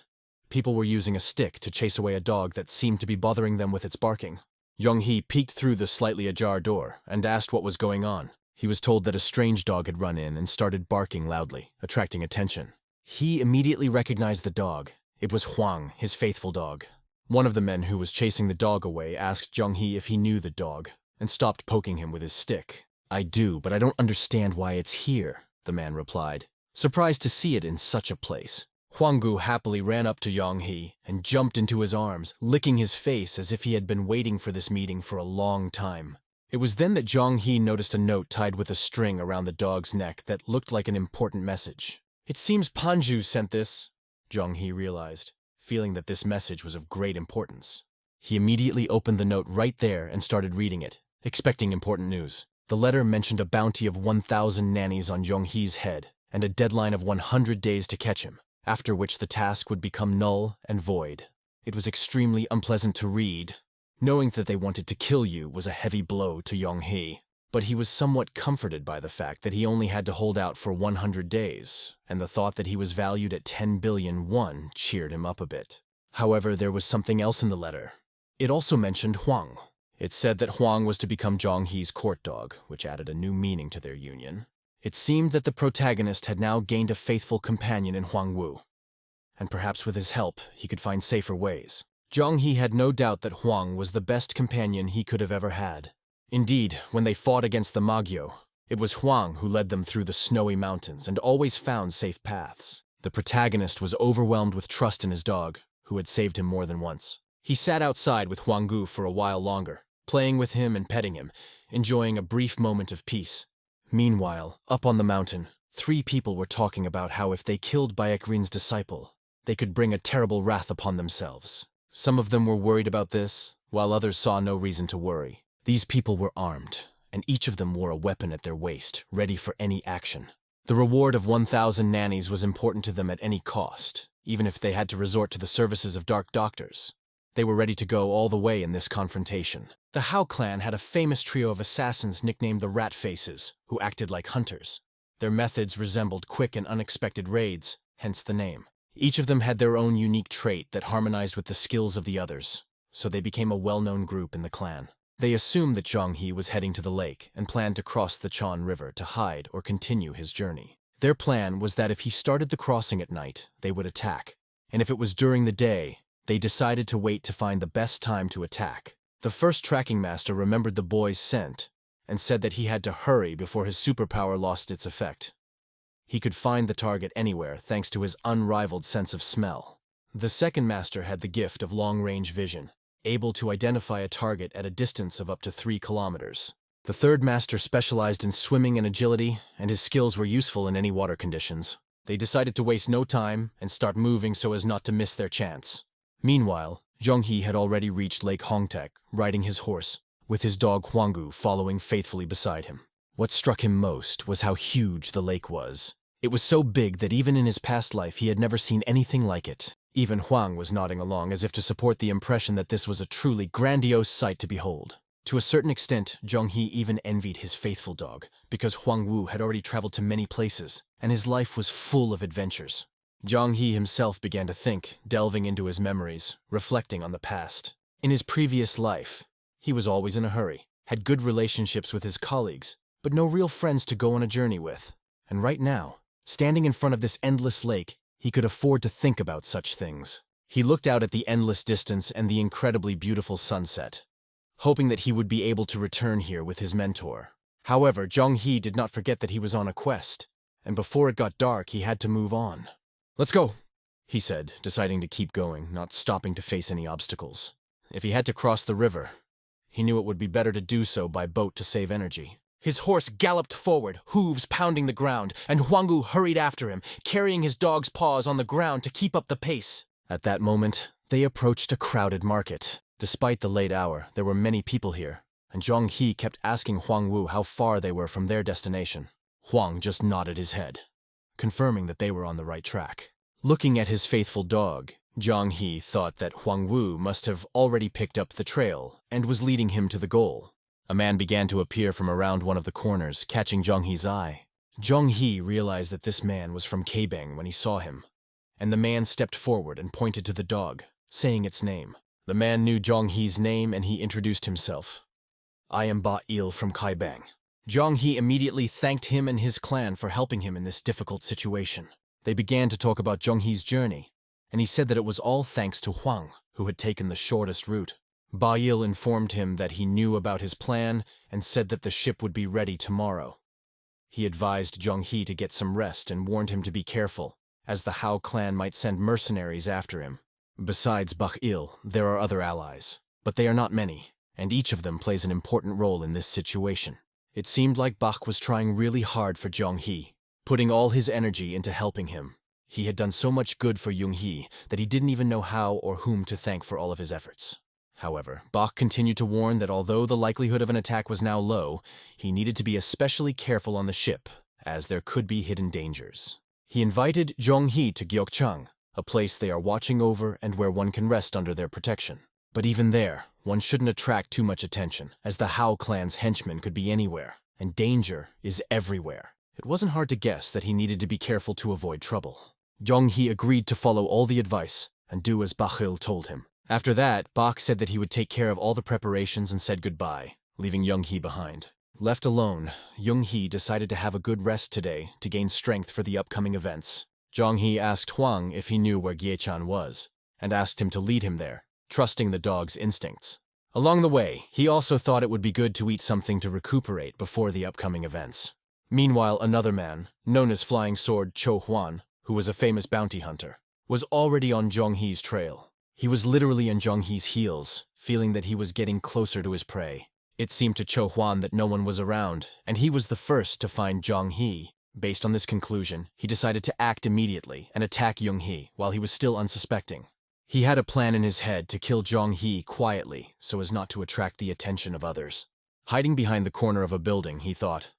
people were using a stick to chase away a dog that seemed to be bothering them with its barking. Jong-hee peeked through the slightly ajar door and asked what was going on. He was told that a strange dog had run in and started barking loudly, attracting attention. He immediately recognized the dog. It was Huang, his faithful dog. One of the men who was chasing the dog away asked Jong-hee if he knew the dog, and stopped poking him with his stick. "I do, but I don't understand why it's here," the man replied, surprised to see it in such a place. Huanggu happily ran up to Jong-hee and jumped into his arms, licking his face as if he had been waiting for this meeting for a long time. It was then that Jong-hee noticed a note tied with a string around the dog's neck that looked like an important message. "It seems Panju sent this," Jong-hee realized, feeling that this message was of great importance. He immediately opened the note right there and started reading it, expecting important news. The letter mentioned a bounty of 1,000 nannies on Jong-hee's head and a deadline of 100 days to catch him, after which the task would become null and void. It was extremely unpleasant to read. Knowing that they wanted to kill you was a heavy blow to Jong-hee, but he was somewhat comforted by the fact that he only had to hold out for 100 days, and the thought that he was valued at 10 billion won cheered him up a bit. However, there was something else in the letter. It also mentioned Huang. It said that Huang was to become Jong-hee's court dog, which added a new meaning to their union. It seemed that the protagonist had now gained a faithful companion in Huang Wu, and perhaps with his help he could find safer ways. Jong-hee had no doubt that Huang was the best companion he could have ever had. Indeed, when they fought against the Magyo, it was Huang who led them through the snowy mountains and always found safe paths. The protagonist was overwhelmed with trust in his dog, who had saved him more than once. He sat outside with Huanggu for a while longer, playing with him and petting him, enjoying a brief moment of peace. Meanwhile, up on the mountain, 3 people were talking about how if they killed Baekrin's disciple, they could bring a terrible wrath upon themselves. Some of them were worried about this, while others saw no reason to worry. These people were armed, and each of them wore a weapon at their waist, ready for any action. The reward of 1,000 nannies was important to them at any cost, even if they had to resort to the services of dark doctors. They were ready to go all the way in this confrontation. The Hao clan had a famous trio of assassins nicknamed the Rat Faces, who acted like hunters. Their methods resembled quick and unexpected raids, hence the name. Each of them had their own unique trait that harmonized with the skills of the others, so they became a well-known group in the clan. They assumed that Jong-hee was heading to the lake and planned to cross the Chan River to hide or continue his journey. Their plan was that if he started the crossing at night, they would attack, and if it was during the day, they decided to wait to find the best time to attack. The first tracking master remembered the boy's scent and said that he had to hurry before his superpower lost its effect. He could find the target anywhere thanks to his unrivaled sense of smell. The second master had the gift of long-range vision, able to identify a target at a distance of up to 3 kilometers. The third master specialized in swimming and agility, and his skills were useful in any water conditions. They decided to waste no time and start moving so as not to miss their chance. Meanwhile, Jong-hee had already reached Lake Hongtaek, riding his horse, with his dog Huanggu following faithfully beside him. What struck him most was how huge the lake was. It was so big that even in his past life he had never seen anything like it. Even Huang was nodding along as if to support the impression that this was a truly grandiose sight to behold. To a certain extent, Jong-hee even envied his faithful dog, because Huangwu had already traveled to many places, and his life was full of adventures. Jong-hee himself began to think, delving into his memories, reflecting on the past. In his previous life, he was always in a hurry, had good relationships with his colleagues, but no real friends to go on a journey with. And right now, standing in front of this endless lake, he could afford to think about such things. He looked out at the endless distance and the incredibly beautiful sunset, hoping that he would be able to return here with his mentor. However, Jong-hee did not forget that he was on a quest, and before it got dark he had to move on. "Let's go," he said, deciding to keep going, not stopping to face any obstacles. If he had to cross the river, he knew it would be better to do so by boat to save energy. His horse galloped forward, hooves pounding the ground, and Huanggu hurried after him, carrying his dog's paws on the ground to keep up the pace. At that moment, they approached a crowded market. Despite the late hour, there were many people here, and Zhang He kept asking Huang Wu how far they were from their destination. Huang just nodded his head, confirming that they were on the right track. Looking at his faithful dog, Zhang He thought that Huang Wu must have already picked up the trail and was leading him to the goal. A man began to appear from around one of the corners, catching Zhang He's eye. Zhang He realized that this man was from Kabang when he saw him, and the man stepped forward and pointed to the dog, saying its name. The man knew Zhang He's name and he introduced himself. "I am Ba Il from Kaibang." Zhang He immediately thanked him and his clan for helping him in this difficult situation. They began to talk about Zhang He's journey, and he said that it was all thanks to Huang, who had taken the shortest route. Ba Il informed him that he knew about his plan and said that the ship would be ready tomorrow. He advised Zhang He to get some rest and warned him to be careful, as the Hao clan might send mercenaries after him. Besides Ba Il, there are other allies, but they are not many, and each of them plays an important role in this situation. It seemed like Bach was trying really hard for Zhang He, putting all his energy into helping him. He had done so much good for Yung He that he didn't even know how or whom to thank for all of his efforts. However, Bach continued to warn that although the likelihood of an attack was now low, he needed to be especially careful on the ship, as there could be hidden dangers. He invited Zhang He to Gyeokchang, a place they are watching over and where one can rest under their protection. But even there, one shouldn't attract too much attention, as the Hao clan's henchmen could be anywhere, and danger is everywhere. It wasn't hard to guess that he needed to be careful to avoid trouble. Zhang He agreed to follow all the advice and do as Bachil told him. After that, Bach said that he would take care of all the preparations and said goodbye, leaving Yung He behind. Left alone, Yung He decided to have a good rest today to gain strength for the upcoming events. Zhang He asked Huang if he knew where Giechan was, and asked him to lead him there, trusting the dog's instincts. Along the way, he also thought it would be good to eat something to recuperate before the upcoming events. Meanwhile, another man, known as Flying Sword Cho Huan, who was a famous bounty hunter, was already on Zhang He's trail. He was literally on Zhang He's heels, feeling that he was getting closer to his prey. It seemed to Cho Huan that no one was around, and he was the first to find Zhang He. Based on this conclusion, he decided to act immediately and attack Yung He while he was still unsuspecting. He had a plan in his head to kill Zhang He quietly so as not to attract the attention of others. Hiding behind the corner of a building, he thought,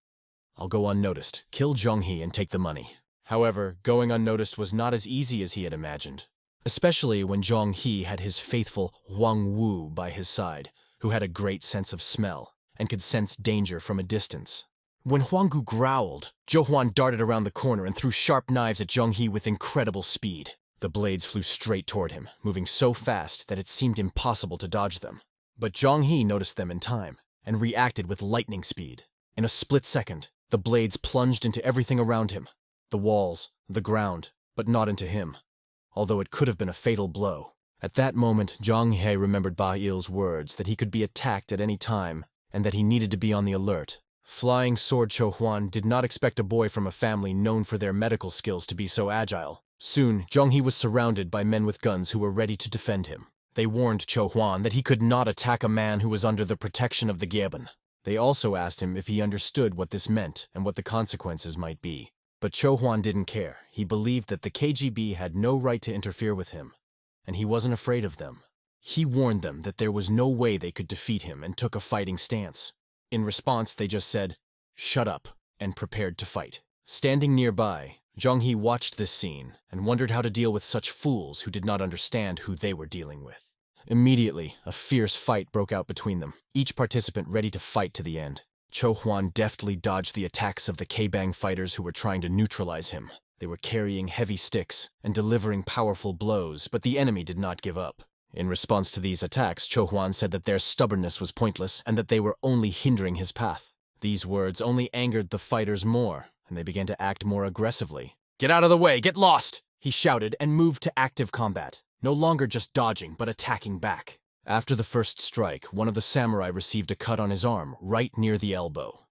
"I'll go unnoticed, kill Zhang He and take the money." However, going unnoticed was not as easy as he had imagined, especially when Zhang He had his faithful Huang Wu by his side, who had a great sense of smell and could sense danger from a distance. When Huanggu growled, Zhou Huan darted around the corner and threw sharp knives at Zhang He with incredible speed. The blades flew straight toward him, moving so fast that it seemed impossible to dodge them. But Zhang He noticed them in time and reacted with lightning speed. In a split second, the blades plunged into everything around him, the walls, the ground, but not into him, although it could have been a fatal blow. At that moment, Zhang He remembered Ba Il's words that he could be attacked at any time and that he needed to be on the alert. Flying Sword Cho Huan did not expect a boy from a family known for their medical skills to be so agile. Soon, Zhang He was surrounded by men with guns who were ready to defend him. They warned Cho Huan that he could not attack a man who was under the protection of the Gyeban. They also asked him if he understood what this meant and what the consequences might be. But Cho Huan didn't care. He believed that the KGB had no right to interfere with him, and he wasn't afraid of them. He warned them that there was no way they could defeat him and took a fighting stance. In response, they just said, "Shut up," and prepared to fight. Standing nearby, Zhang He watched this scene and wondered how to deal with such fools who did not understand who they were dealing with. Immediately, a fierce fight broke out between them, each participant ready to fight to the end. Cho Huan deftly dodged the attacks of the Kabang fighters who were trying to neutralize him. They were carrying heavy sticks and delivering powerful blows, but the enemy did not give up. In response to these attacks, Cho Huan said that their stubbornness was pointless and that they were only hindering his path. These words only angered the fighters more, and they began to act more aggressively. "Get out of the way! Get lost!" he shouted and moved to active combat, no longer just dodging but attacking back. After the first strike, one of the samurai received a cut on his arm, right near the elbow.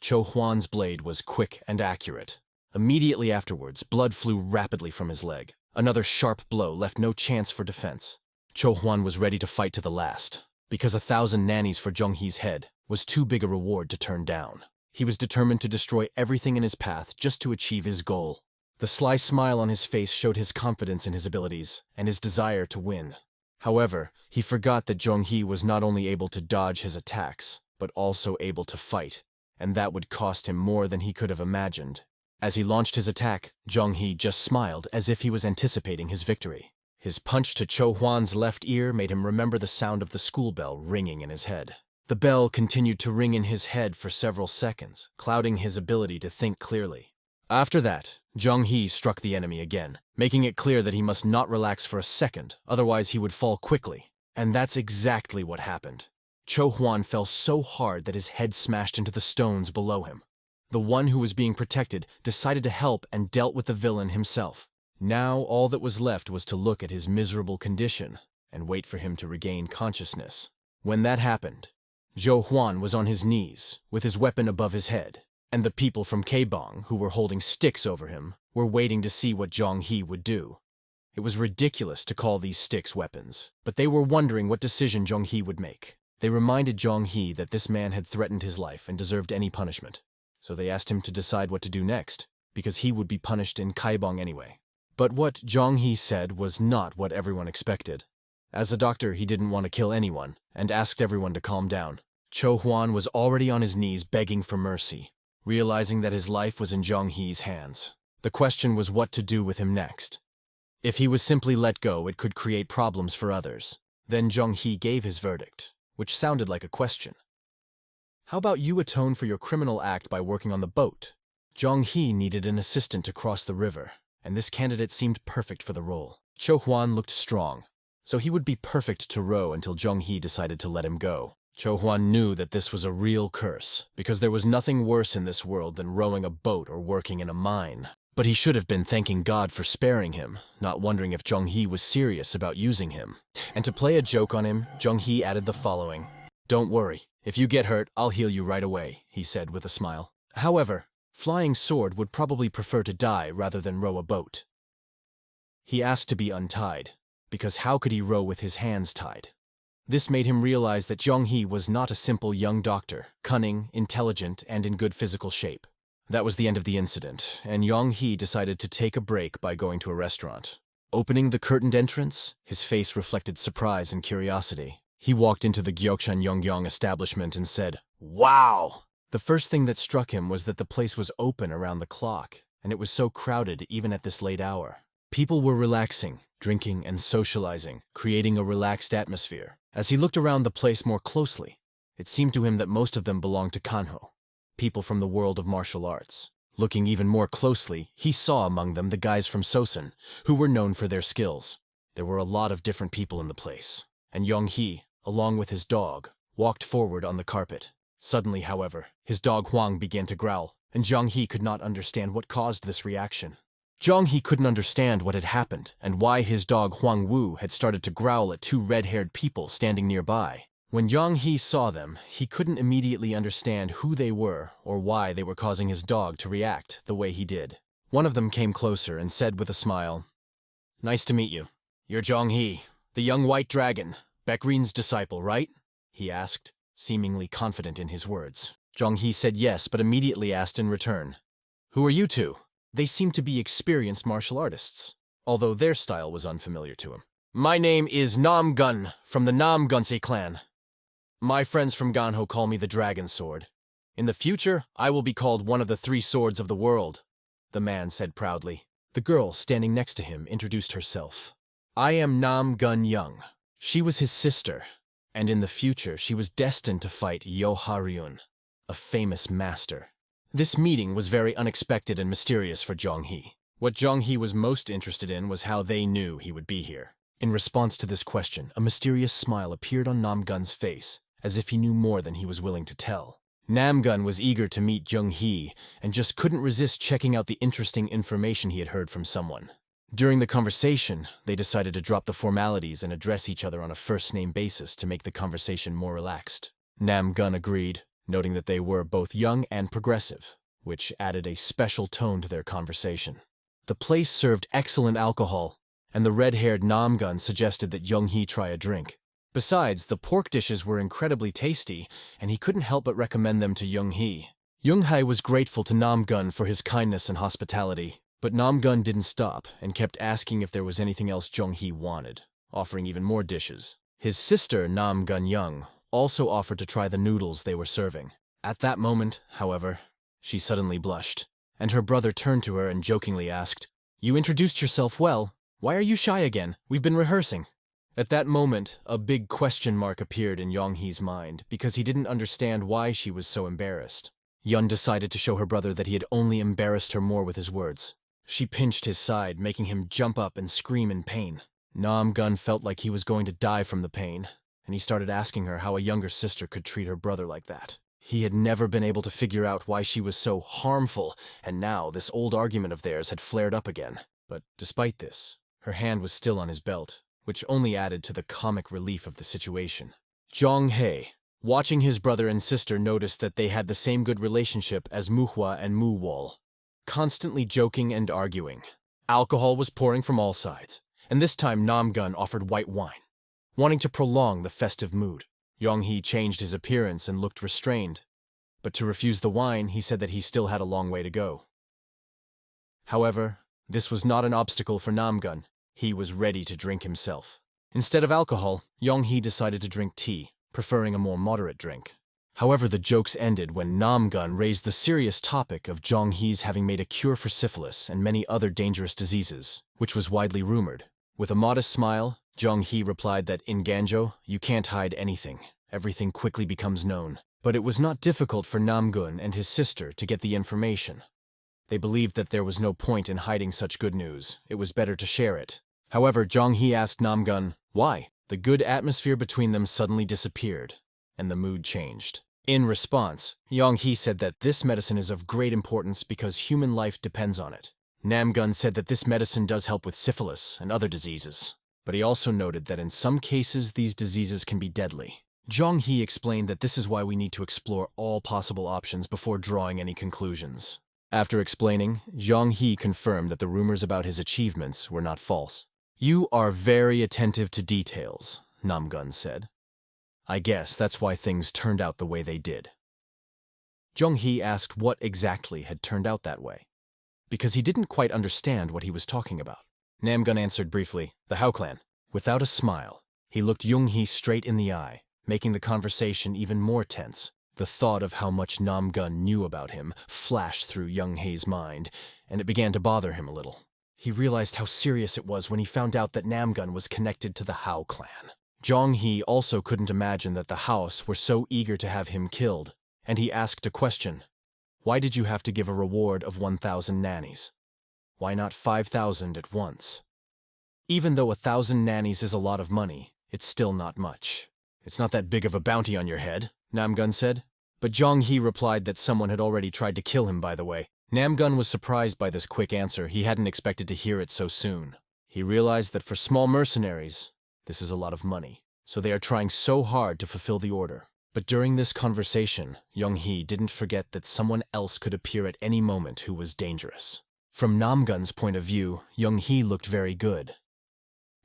Cho Huan's blade was quick and accurate. Immediately afterwards, blood flew rapidly from his leg. Another sharp blow left no chance for defense. Cho Huan was ready to fight to the last, because 1,000 nannies for Zhang He's head was too big a reward to turn down. He was determined to destroy everything in his path just to achieve his goal. The sly smile on his face showed his confidence in his abilities and his desire to win. However, he forgot that Zhonghee was not only able to dodge his attacks, but also able to fight, and that would cost him more than he could have imagined. As he launched his attack, Zhonghee just smiled as if he was anticipating his victory. His punch to Cho Huan's left ear made him remember the sound of the school bell ringing in his head. The bell continued to ring in his head for several seconds, clouding his ability to think clearly. After that, Zhonghee struck the enemy again, making it clear that he must not relax for a second, otherwise he would fall quickly. And that's exactly what happened. Cho Huan fell so hard that his head smashed into the stones below him. The one who was being protected decided to help and dealt with the villain himself. Now all that was left was to look at his miserable condition and wait for him to regain consciousness. When that happened, Zhou Huan was on his knees, with his weapon above his head, and the people from Kaibong, who were holding sticks over him, were waiting to see what Zhonghee would do. It was ridiculous to call these sticks weapons, but they were wondering what decision Zhonghee would make. They reminded Zhonghee that this man had threatened his life and deserved any punishment, so they asked him to decide what to do next, because he would be punished in Kaibong anyway. But what Zhonghee said was not what everyone expected. As a doctor, he didn't want to kill anyone, and asked everyone to calm down. Cho Huan was already on his knees begging for mercy, realizing that his life was in Zhonghee's hands. The question was what to do with him next. If he was simply let go, it could create problems for others. Then Zhonghee gave his verdict, which sounded like a question. How about you atone for your criminal act by working on the boat? Zhonghee needed an assistant to cross the river, and this candidate seemed perfect for the role. Cho Huan looked strong, so he would be perfect to row until Zhonghee decided to let him go. Cho Huan knew that this was a real curse, because there was nothing worse in this world than rowing a boat or working in a mine. But he should have been thanking God for sparing him, not wondering if Zhonghee was serious about using him. And to play a joke on him, Zhonghee added the following. "Don't worry, if you get hurt, I'll heal you right away," he said with a smile. However, Flying Sword would probably prefer to die rather than row a boat. He asked to be untied, because how could he row with his hands tied? This made him realize that Zhonghee was not a simple young doctor, cunning, intelligent, and in good physical shape. That was the end of the incident, and Zhonghee decided to take a break by going to a restaurant. Opening the curtained entrance, his face reflected surprise and curiosity. He walked into the Gyeokshan Yongyong establishment and said, "Wow!" The first thing that struck him was that the place was open around the clock, and it was so crowded even at this late hour. People were relaxing, drinking, and socializing, creating a relaxed atmosphere. As he looked around the place more closely, it seemed to him that most of them belonged to Kanho, people from the world of martial arts. Looking even more closely, he saw among them the guys from Sosen, who were known for their skills. There were a lot of different people in the place, and Zhonghee, along with his dog, walked forward on the carpet. Suddenly, however, his dog Huang began to growl, and Zhonghee could not understand what caused this reaction. Zhonghee couldn't understand what had happened and why his dog Huang Wu had started to growl at two red-haired people standing nearby. When Zhonghee saw them, he couldn't immediately understand who they were or why they were causing his dog to react the way he did. One of them came closer and said with a smile, "Nice to meet you. You're Zhonghee, the young white dragon, Baekrin's disciple, right?" he asked, seemingly confident in his words. Zhonghee said yes, but immediately asked in return, "Who are you two?" They seemed to be experienced martial artists, although their style was unfamiliar to him. "My name is Nam Gun, from the Nam Gunse clan. My friends from Ganho call me the Dragon Sword. In the future, I will be called one of the three swords of the world," the man said proudly. The girl standing next to him introduced herself. "I am Nam Gun Young." She was his sister, and in the future she was destined to fight Yo Ha-ryun, a famous master. This meeting was very unexpected and mysterious for Zhonghee. What Zhonghee was most interested in was how they knew he would be here. In response to this question, a mysterious smile appeared on Namgun's face, as if he knew more than he was willing to tell. Namgun was eager to meet Zhonghee and just couldn't resist checking out the interesting information he had heard from someone. During the conversation, they decided to drop the formalities and address each other on a first-name basis to make the conversation more relaxed. Namgun agreed, noting that they were both young and progressive, which added a special tone to their conversation. The place served excellent alcohol, and the red-haired Namgun suggested that Zhonghee try a drink. Besides, the pork dishes were incredibly tasty, and he couldn't help but recommend them to Zhonghee. Young-hae was grateful to Nam-gun for his kindness and hospitality, but Nam-gun didn't stop and kept asking if there was anything else Jung-hee wanted, offering even more dishes. His sister, Nam-gun-young, also offered to try the noodles they were serving. At that moment, however, she suddenly blushed, and her brother turned to her and jokingly asked, "You introduced yourself well. Why are you shy again? We've been rehearsing." At that moment, a big question mark appeared in Young-hee's mind because he didn't understand why she was so embarrassed. Yun decided to show her brother that he had only embarrassed her more with his words. She pinched his side, making him jump up and scream in pain. Nam-gun felt like he was going to die from the pain, and he started asking her how a younger sister could treat her brother like that. He had never been able to figure out why she was so harmful, and now this old argument of theirs had flared up again. But despite this, her hand was still on his belt, which only added to the comic relief of the situation. Jong-hae, watching his brother and sister, noticed that they had the same good relationship as Muhwa and Mu-wol, constantly joking and arguing. Alcohol was pouring from all sides, and this time Nam-gun offered white wine, wanting to prolong the festive mood. Young-hee changed his appearance and looked restrained, but to refuse the wine, he said that he still had a long way to go. However, this was not an obstacle for Nam-gun. He was ready to drink himself. Instead of alcohol, Young-hee decided to drink tea, preferring a more moderate drink. However, the jokes ended when Nam-gun raised the serious topic of Jong-hee's having made a cure for syphilis and many other dangerous diseases, which was widely rumored. With a modest smile, Jong-hee replied that in Ganjo, you can't hide anything. Everything quickly becomes known. But it was not difficult for Nam-gun and his sister to get the information. They believed that there was no point in hiding such good news. It was better to share it. However, Jong-hee asked Nam-gun why. The good atmosphere between them suddenly disappeared, and the mood changed. In response, Young-hee said that this medicine is of great importance because human life depends on it. Nam-gun said that this medicine does help with syphilis and other diseases, but he also noted that in some cases these diseases can be deadly. Jong-hee explained that this is why we need to explore all possible options before drawing any conclusions. After explaining, Jong-hee confirmed that the rumors about his achievements were not false. "You are very attentive to details," Nam-gun said. "I guess that's why things turned out the way they did." Jong-hee asked what exactly had turned out that way, because he didn't quite understand what he was talking about. Nam-gun answered briefly, "The Hao clan." Without a smile, he looked Young-hee straight in the eye, making the conversation even more tense. The thought of how much Nam-gun knew about him flashed through Young-hae's mind, and it began to bother him a little. He realized how serious it was when he found out that Nam-gun was connected to the Hao clan. Jong-hee also couldn't imagine that the House were so eager to have him killed, and he asked a question. "Why did you have to give a reward of 1,000 nannies? Why not 5,000 at once?" Even though 1,000 nannies is a lot of money, it's still not much. "It's not that big of a bounty on your head," Nam-gun said. But Jong-hee replied that someone had already tried to kill him, by the way. Nam-gun was surprised by this quick answer. He hadn't expected to hear it so soon. He realized that for small mercenaries, this is a lot of money, so they are trying so hard to fulfill the order. But during this conversation, Young-hee didn't forget that someone else could appear at any moment who was dangerous. From Nam-gun's point of view, Young-hee looked very good,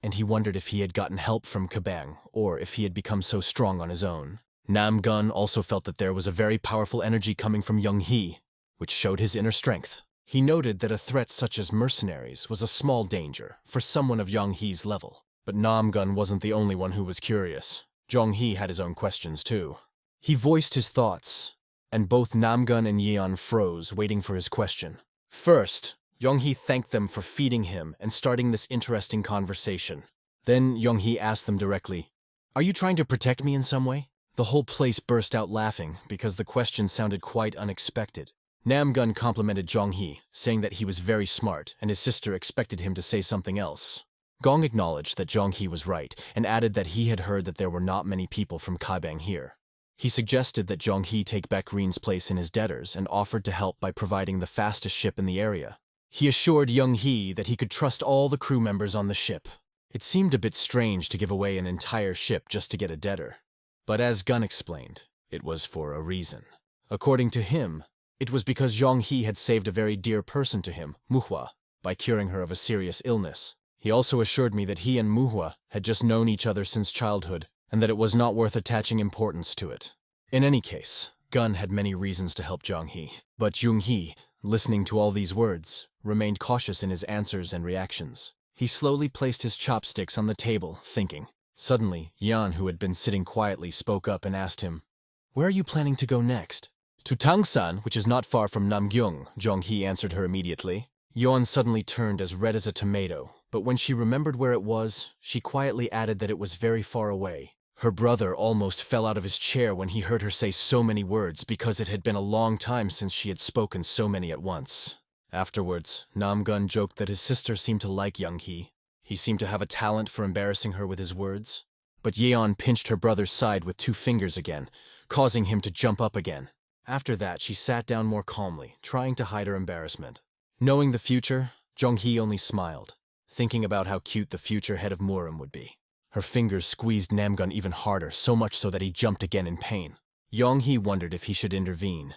and he wondered if he had gotten help from Kabang, or if he had become so strong on his own. Nam-gun also felt that there was a very powerful energy coming from Young-hee, which showed his inner strength. He noted that a threat such as mercenaries was a small danger for someone of Young-hee's level. But Nam-gun wasn't the only one who was curious. Jong-hee had his own questions too. He voiced his thoughts, and both Nam-gun and Yeon froze, waiting for his question. First, Young-hee thanked them for feeding him and starting this interesting conversation. Then Young-hee asked them directly, "Are you trying to protect me in some way?" The whole place burst out laughing because the question sounded quite unexpected. Nam-gun complimented Jong-hee, saying that he was very smart and his sister expected him to say something else. Gong acknowledged that Jong-hee was right and added that he had heard that there were not many people from Kabang here. He suggested that Jong-hee take Baek Rin's place in his debtors and offered to help by providing the fastest ship in the area. He assured Young-hee that he could trust all the crew members on the ship. It seemed a bit strange to give away an entire ship just to get a debtor. But as Gun explained, it was for a reason. According to him, it was because Jong-hee had saved a very dear person to him, Muhwa, by curing her of a serious illness. He also assured me that he and Muhwa had just known each other since childhood, and that it was not worth attaching importance to it. In any case, Gun had many reasons to help Jong-hee, but Jung-hee, listening to all these words, remained cautious in his answers and reactions. He slowly placed his chopsticks on the table, thinking. Suddenly, Yan, who had been sitting quietly, spoke up and asked him, "Where are you planning to go next?" "To Tangsan, which is not far from Namgyong," Jong-hee answered her immediately. Yeon suddenly turned as red as a tomato, but when she remembered where it was, she quietly added that it was very far away. Her brother almost fell out of his chair when he heard her say so many words because it had been a long time since she had spoken so many at once. Afterwards, Namgun joked that his sister seemed to like Young-hee. He seemed to have a talent for embarrassing her with his words. But Yeon pinched her brother's side with 2 fingers again, causing him to jump up again. After that, she sat down more calmly, trying to hide her embarrassment. Knowing the future, Jong-hee only smiled, thinking about how cute the future head of Muram would be. Her fingers squeezed Namgun even harder, so much so that he jumped again in pain. Jong-hee wondered if he should intervene,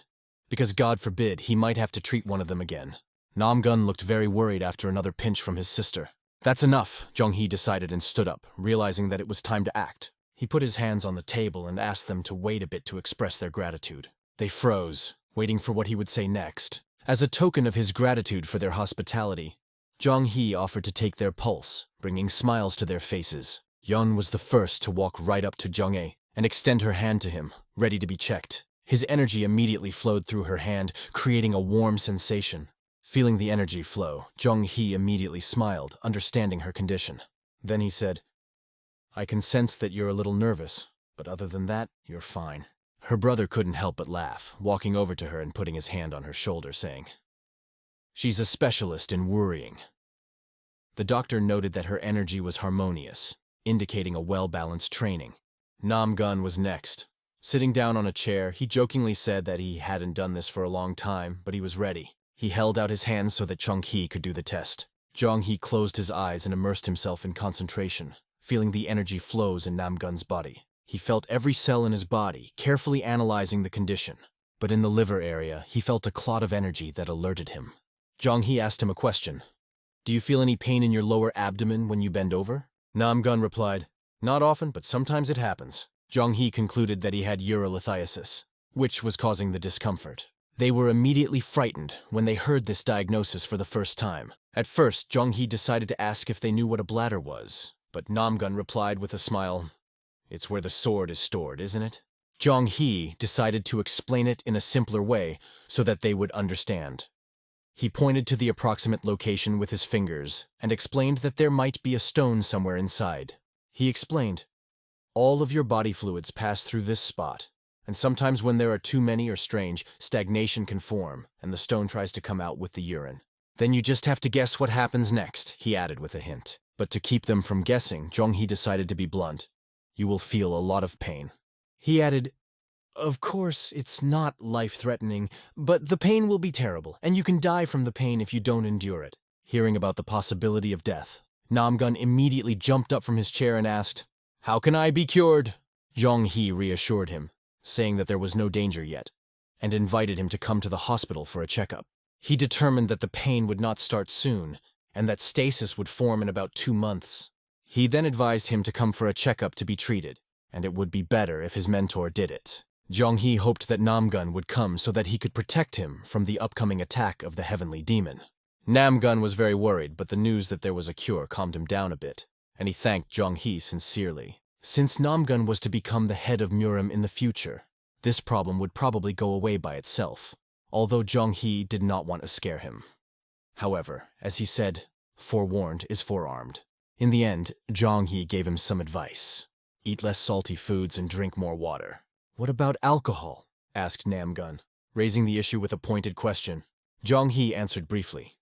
because God forbid he might have to treat one of them again. Namgun looked very worried after another pinch from his sister. "That's enough," Jong-hee decided and stood up, realizing that it was time to act. He put his hands on the table and asked them to wait a bit to express their gratitude. They froze, waiting for what he would say next. As a token of his gratitude for their hospitality, Jong-hee offered to take their pulse, bringing smiles to their faces. Yeon was the first to walk right up to Jong-ae and extend her hand to him, ready to be checked. His energy immediately flowed through her hand, creating a warm sensation. Feeling the energy flow, Jong-hee immediately smiled, understanding her condition. Then he said, "I can sense that you're a little nervous, but other than that, you're fine." Her brother couldn't help but laugh, walking over to her and putting his hand on her shoulder, saying, "She's a specialist in worrying." The doctor noted that her energy was harmonious, indicating a well-balanced training. Namgun was next. Sitting down on a chair, he jokingly said that he hadn't done this for a long time, but he was ready. He held out his hands so that Jong-hee could do the test. Jong-hee closed his eyes and immersed himself in concentration, feeling the energy flows in Namgun's body. He felt every cell in his body, carefully analyzing the condition. But in the liver area, he felt a clot of energy that alerted him. Jong-hee asked him a question. "Do you feel any pain in your lower abdomen when you bend over?" Namgun replied, "Not often, but sometimes it happens." Jong-hee concluded that he had urolithiasis, which was causing the discomfort. They were immediately frightened when they heard this diagnosis for the first time. At first, Jong-hee decided to ask if they knew what a bladder was, but Namgun replied with a smile, "It's where the sword is stored, isn't it?" Jong-hee decided to explain it in a simpler way so that they would understand. He pointed to the approximate location with his fingers and explained that there might be a stone somewhere inside. He explained, "All of your body fluids pass through this spot, and sometimes when there are too many or strange, stagnation can form, and the stone tries to come out with the urine. Then you just have to guess what happens next," he added with a hint. But to keep them from guessing, Jong-hee decided to be blunt. "You will feel a lot of pain." He added, "Of course, it's not life-threatening, but the pain will be terrible, and you can die from the pain if you don't endure it." Hearing about the possibility of death, Namgun immediately jumped up from his chair and asked, "How can I be cured?" Jong-hee reassured him, saying that there was no danger yet, and invited him to come to the hospital for a checkup. He determined that the pain would not start soon, and that stasis would form in about 2 months. He then advised him to come for a checkup to be treated, and it would be better if his mentor did it. Jong-hee hoped that Namgun would come so that he could protect him from the upcoming attack of the heavenly demon. Namgun was very worried, but the news that there was a cure calmed him down a bit, and he thanked Jong-hee sincerely. Since Namgun was to become the head of Muram in the future, this problem would probably go away by itself, although Jong-hee did not want to scare him. However, as he said, forewarned is forearmed. In the end, Jong-hee gave him some advice. Eat less salty foods and drink more water. "What about alcohol?" asked Namgun, raising the issue with a pointed question. Jong-hee answered briefly.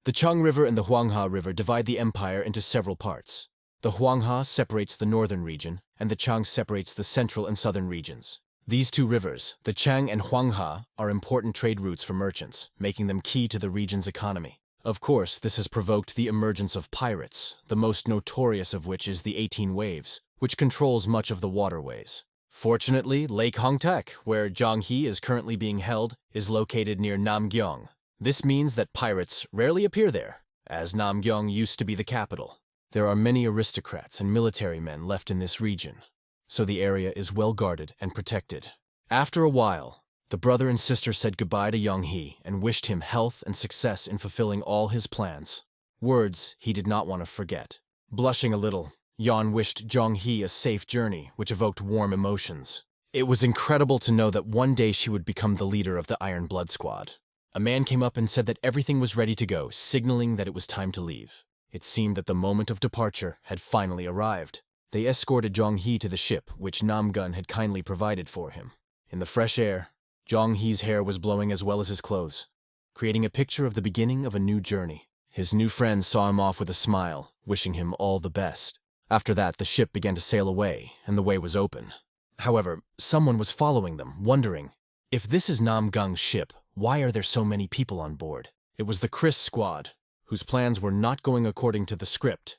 The Chang River and the Hwangha River divide the empire into several parts. The Hwangha separates the northern region, and the Chang separates the central and southern regions. These 2 rivers, the Chang and Hwangha, are important trade routes for merchants, making them key to the region's economy. Of course, this has provoked the emergence of pirates, the most notorious of which is the 18 Waves, which controls much of the waterways. Fortunately, Lake Hongtak, where Jong-hee is currently being held, is located near Namgyong. This means that pirates rarely appear there, as Namgyong used to be the capital. There are many aristocrats and military men left in this region, so the area is well guarded and protected. After a while, the brother and sister said goodbye to Young-hee and wished him health and success in fulfilling all his plans. Words he did not want to forget. Blushing a little, Yeon wished Jong-hee a safe journey, which evoked warm emotions. It was incredible to know that one day she would become the leader of the Iron Blood Squad. A man came up and said that everything was ready to go, signaling that it was time to leave. It seemed that the moment of departure had finally arrived. They escorted Jong-hee to the ship, which Namgun had kindly provided for him. In the fresh air, Jong-hee's hair was blowing as well as his clothes, creating a picture of the beginning of a new journey. His new friends saw him off with a smile, wishing him all the best. After that, the ship began to sail away, and the way was open. However, someone was following them, wondering, if this is Namgung's ship, why are there so many people on board? It was the Chris squad, whose plans were not going according to the script,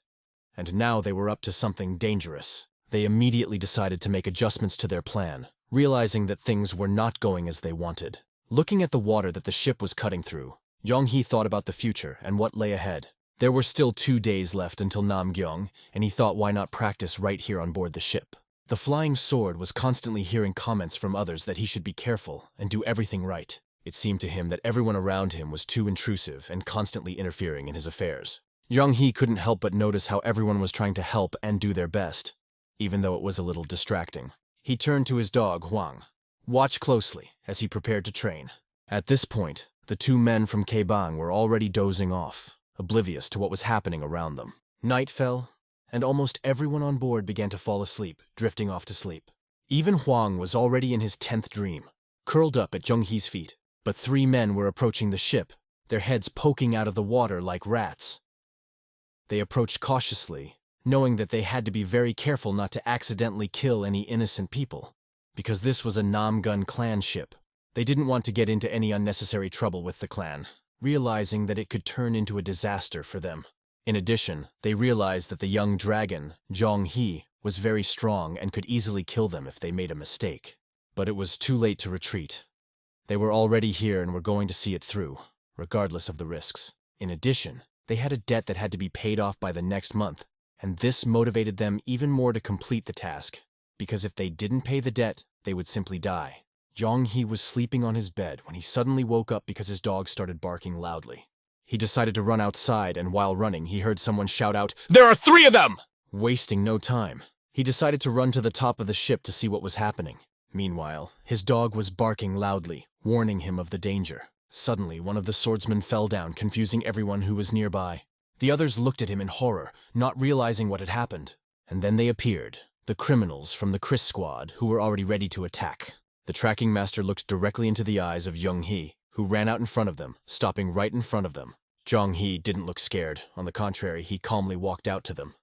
and now they were up to something dangerous. They immediately decided to make adjustments to their plan, realizing that things were not going as they wanted. Looking at the water that the ship was cutting through, Jong-hee thought about the future and what lay ahead. There were still 2 days left until Namgyong, and he thought why not practice right here on board the ship. The flying sword was constantly hearing comments from others that he should be careful and do everything right. It seemed to him that everyone around him was too intrusive and constantly interfering in his affairs. Jong-hee couldn't help but notice how everyone was trying to help and do their best, even though it was a little distracting. He turned to his dog, Hwang. Watch closely as he prepared to train. At this point, the 2 men from Kaebang were already dozing off, oblivious to what was happening around them. Night fell, and almost everyone on board began to fall asleep, drifting off to sleep. Even Hwang was already in his 10th dream, curled up at Jong-hee's feet. But 3 men were approaching the ship, their heads poking out of the water like rats. They approached cautiously, knowing that they had to be very careful not to accidentally kill any innocent people, because this was a Namgun clan ship. They didn't want to get into any unnecessary trouble with the clan, realizing that it could turn into a disaster for them. In addition, they realized that the young dragon, Jong-hee, was very strong and could easily kill them if they made a mistake. But it was too late to retreat. They were already here and were going to see it through, regardless of the risks. In addition, they had a debt that had to be paid off by the next month, and this motivated them even more to complete the task, because if they didn't pay the debt, they would simply die. Jong-hee was sleeping on his bed when he suddenly woke up because his dog started barking loudly. He decided to run outside, and while running, he heard someone shout out, "There are 3 of them!" Wasting no time, he decided to run to the top of the ship to see what was happening. Meanwhile, his dog was barking loudly, warning him of the danger. Suddenly, one of the swordsmen fell down, confusing everyone who was nearby. The others looked at him in horror, not realizing what had happened. And then they appeared, the criminals from the Chris squad, who were already ready to attack. The tracking master looked directly into the eyes of Jong-hee, who ran out in front of them, stopping right in front of them. Jong-hee didn't look scared. On the contrary, he calmly walked out to them,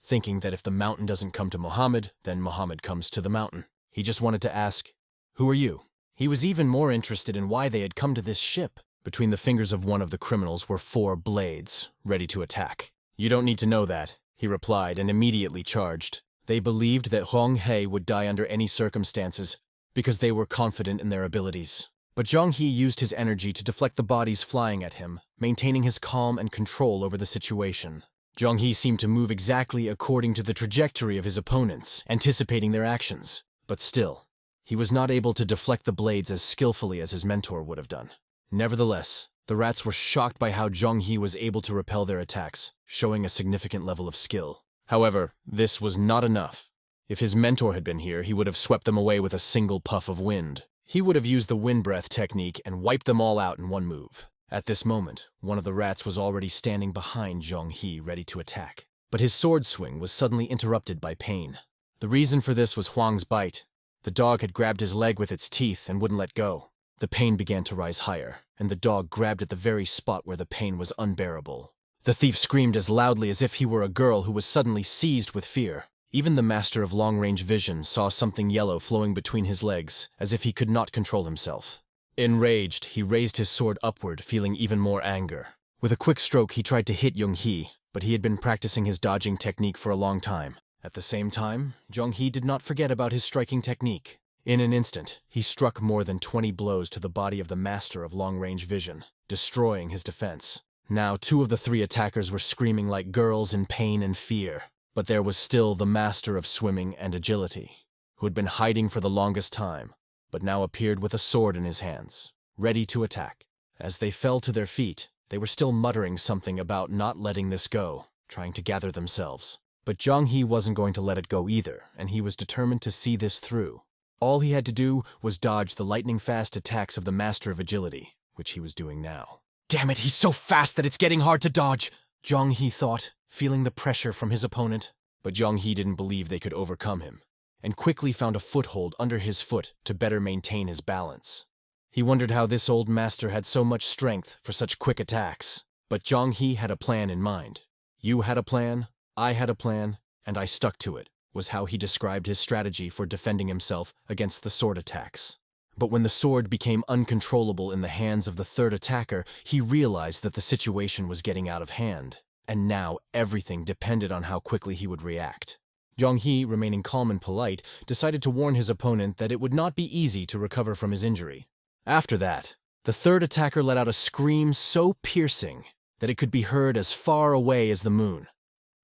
thinking that if the mountain doesn't come to Muhammad, then Muhammad comes to the mountain. He just wanted to ask, "Who are you?" He was even more interested in why they had come to this ship. Between the fingers of one of the criminals were 4 blades, ready to attack. "You don't need to know that," he replied and immediately charged. They believed that Hong-hei would die under any circumstances because they were confident in their abilities. But Jong-hee used his energy to deflect the bodies flying at him, maintaining his calm and control over the situation. Jong-hee seemed to move exactly according to the trajectory of his opponents, anticipating their actions. But still, he was not able to deflect the blades as skillfully as his mentor would have done. Nevertheless, the rats were shocked by how Jong-hee was able to repel their attacks, showing a significant level of skill. However, this was not enough. If his mentor had been here, he would have swept them away with a single puff of wind. He would have used the wind breath technique and wiped them all out in one move. At this moment, one of the rats was already standing behind Jong-hee, ready to attack. But his sword swing was suddenly interrupted by pain. The reason for this was Hwang's bite. The dog had grabbed his leg with its teeth and wouldn't let go. The pain began to rise higher, and the dog grabbed at the very spot where the pain was unbearable. The thief screamed as loudly as if he were a girl who was suddenly seized with fear. Even the master of long-range vision saw something yellow flowing between his legs, as if he could not control himself. Enraged, he raised his sword upward, feeling even more anger. With a quick stroke, he tried to hit Jong-hee, but he had been practicing his dodging technique for a long time. At the same time, Jong-hee did not forget about his striking technique. In an instant, he struck more than 20 blows to the body of the master of long-range vision, destroying his defense. Now 2 of the 3 attackers were screaming like girls in pain and fear. But there was still the master of swimming and agility, who had been hiding for the longest time, but now appeared with a sword in his hands, ready to attack. As they fell to their feet, they were still muttering something about not letting this go, trying to gather themselves. But Zhang He wasn't going to let it go either, and he was determined to see this through. All he had to do was dodge the lightning-fast attacks of the Master of Agility, which he was doing now. Damn it, he's so fast that it's getting hard to dodge, Zhang He thought, feeling the pressure from his opponent. But Zhang He didn't believe they could overcome him, and quickly found a foothold under his foot to better maintain his balance. He wondered how this old master had so much strength for such quick attacks. But Zhang He had a plan in mind. You had a plan, I had a plan, and I stuck to it, was how he described his strategy for defending himself against the sword attacks. But when the sword became uncontrollable in the hands of the third attacker, he realized that the situation was getting out of hand, and now everything depended on how quickly he would react. Zhang He, remaining calm and polite, decided to warn his opponent that it would not be easy to recover from his injury. After that, the third attacker let out a scream so piercing that it could be heard as far away as the moon.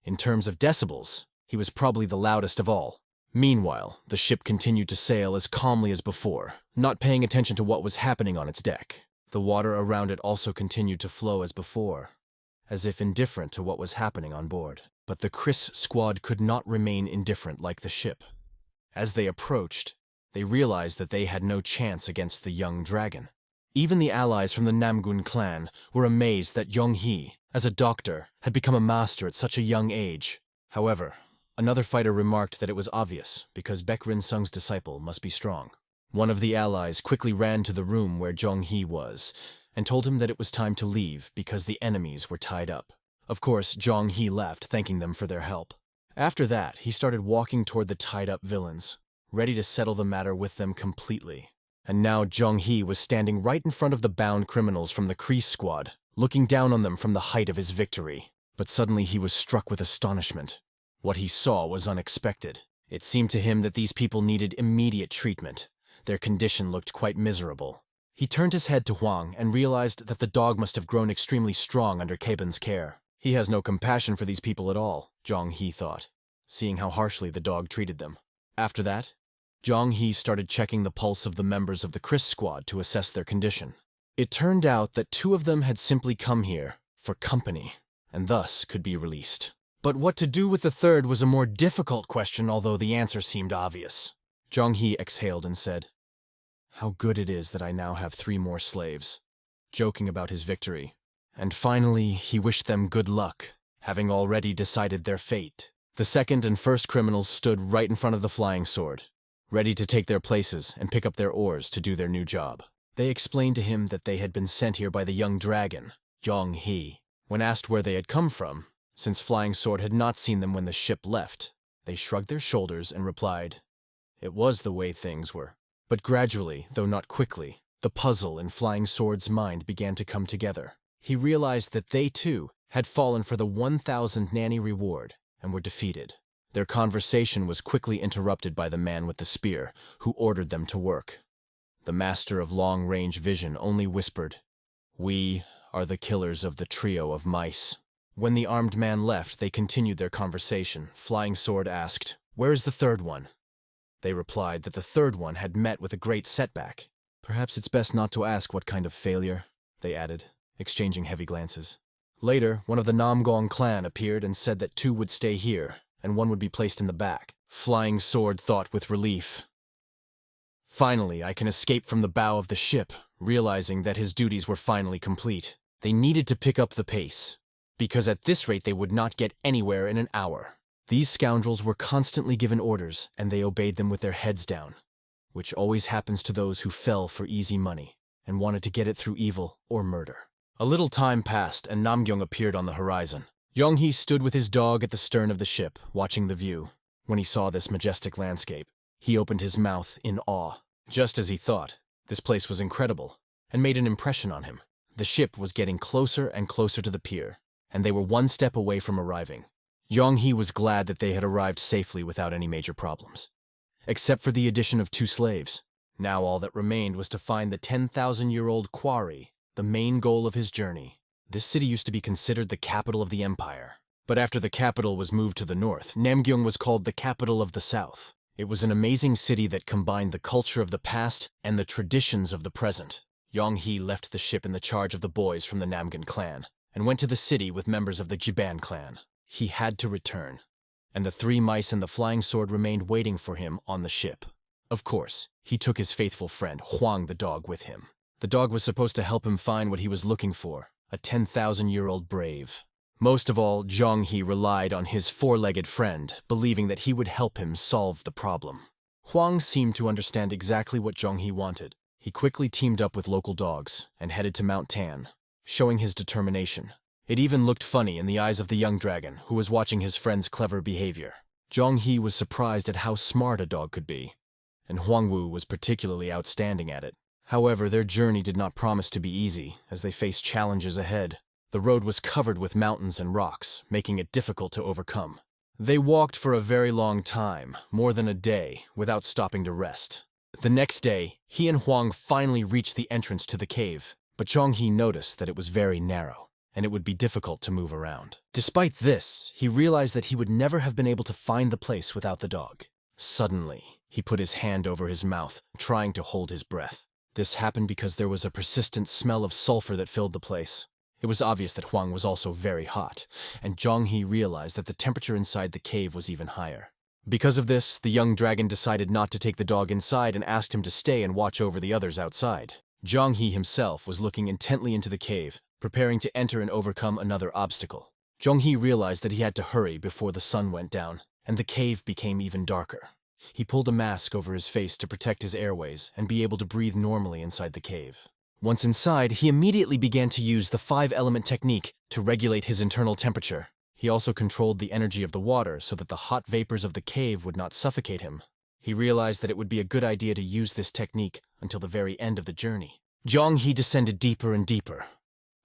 In terms of decibels, he was probably the loudest of all. Meanwhile, the ship continued to sail as calmly as before, not paying attention to what was happening on its deck. The water around it also continued to flow as before, as if indifferent to what was happening on board. But the Chris squad could not remain indifferent like the ship. As they approached, they realized that they had no chance against the young dragon. Even the allies from the Namgun clan were amazed that Zhang He, as a doctor, had become a master at such a young age. However, another fighter remarked that it was obvious, because Baekrin Sung's disciple must be strong. One of the allies quickly ran to the room where Zhang He was, and told him that it was time to leave because the enemies were tied up. Of course, Zhang He left, thanking them for their help. After that, he started walking toward the tied-up villains, ready to settle the matter with them completely. And now Zhang He was standing right in front of the bound criminals from the Kreese squad, looking down on them from the height of his victory. But suddenly he was struck with astonishment. What he saw was unexpected. It seemed to him that these people needed immediate treatment. Their condition looked quite miserable. He turned his head to Huang and realized that the dog must have grown extremely strong under Keben's care. He has no compassion for these people at all, Zhang He thought, seeing how harshly the dog treated them. After that, Zhang He started checking the pulse of the members of the Chris squad to assess their condition. It turned out that 2 of them had simply come here for company, and thus could be released. But what to do with the third was a more difficult question, although the answer seemed obvious. Zhang He exhaled and said, "How good it is that I now have 3 more slaves," joking about his victory. And finally, he wished them good luck, having already decided their fate. The second and first criminals stood right in front of the flying sword, ready to take their places and pick up their oars to do their new job. They explained to him that they had been sent here by the young dragon, Zhang He. When asked where they had come from, since Flying Sword had not seen them when the ship left, they shrugged their shoulders and replied, it was the way things were. But gradually, though not quickly, the puzzle in Flying Sword's mind began to come together. He realized that they, too, had fallen for the 1,000 nanny reward and were defeated. Their conversation was quickly interrupted by the man with the spear, who ordered them to work. The master of long-range vision only whispered, "We are the killers of the trio of mice." When the armed man left, they continued their conversation. Flying Sword asked, "Where is the third one?" They replied that the third one had met with a great setback. "Perhaps it's best not to ask what kind of failure," they added, exchanging heavy glances. Later, one of the Namgong clan appeared and said that 2 would stay here, and 1 would be placed in the back. Flying Sword thought with relief. Finally, I can escape from the bow of the ship, realizing that his duties were finally complete. They needed to pick up the pace, because at this rate they would not get anywhere in an hour. These scoundrels were constantly given orders, and they obeyed them with their heads down, which always happens to those who fell for easy money and wanted to get it through evil or murder. A little time passed, and Namgyong appeared on the horizon. Yonghi stood with his dog at the stern of the ship, watching the view. When he saw this majestic landscape, he opened his mouth in awe. Just as he thought, this place was incredible, and made an impression on him. The ship was getting closer and closer to the pier, and they were 1 step away from arriving. Yonghi was glad that they had arrived safely without any major problems. Except for the addition of 2 slaves. Now all that remained was to find the 10,000-year-old quarry, the main goal of his journey. This city used to be considered the capital of the empire. But after the capital was moved to the north, Namgyong was called the capital of the south. It was an amazing city that combined the culture of the past and the traditions of the present. Yong-hee left the ship in the charge of the boys from the Namgan clan and went to the city with members of the Jiban clan. He had to return, and the 3 mice and the flying sword remained waiting for him on the ship. Of course, he took his faithful friend Huang the dog with him. The dog was supposed to help him find what he was looking for, a 10,000-year-old brave. Most of all, Zhang-He relied on his 4-legged friend, believing that he would help him solve the problem. Huang seemed to understand exactly what Zhang-He wanted. He quickly teamed up with local dogs and headed to Mount Tan, showing his determination. It even looked funny in the eyes of the young dragon, who was watching his friend's clever behavior. Zhang-He was surprised at how smart a dog could be, and Huangwu was particularly outstanding at it. However, their journey did not promise to be easy, as they faced challenges ahead. The road was covered with mountains and rocks, making it difficult to overcome. They walked for a very long time, more than a day, without stopping to rest. The next day, he and Huang finally reached the entrance to the cave, but Zhang-He noticed that it was very narrow, and it would be difficult to move around. Despite this, he realized that he would never have been able to find the place without the dog. Suddenly, he put his hand over his mouth, trying to hold his breath. This happened because there was a persistent smell of sulfur that filled the place. It was obvious that Huang was also very hot, and Zhang-He realized that the temperature inside the cave was even higher. Because of this, the young dragon decided not to take the dog inside and asked him to stay and watch over the others outside. Zhang-He himself was looking intently into the cave, preparing to enter and overcome another obstacle. Zhang-He realized that he had to hurry before the sun went down, and the cave became even darker. He pulled a mask over his face to protect his airways and be able to breathe normally inside the cave. Once inside, he immediately began to use the 5-element technique to regulate his internal temperature. He also controlled the energy of the water so that the hot vapors of the cave would not suffocate him. He realized that it would be a good idea to use this technique until the very end of the journey. Zhang-He descended deeper and deeper,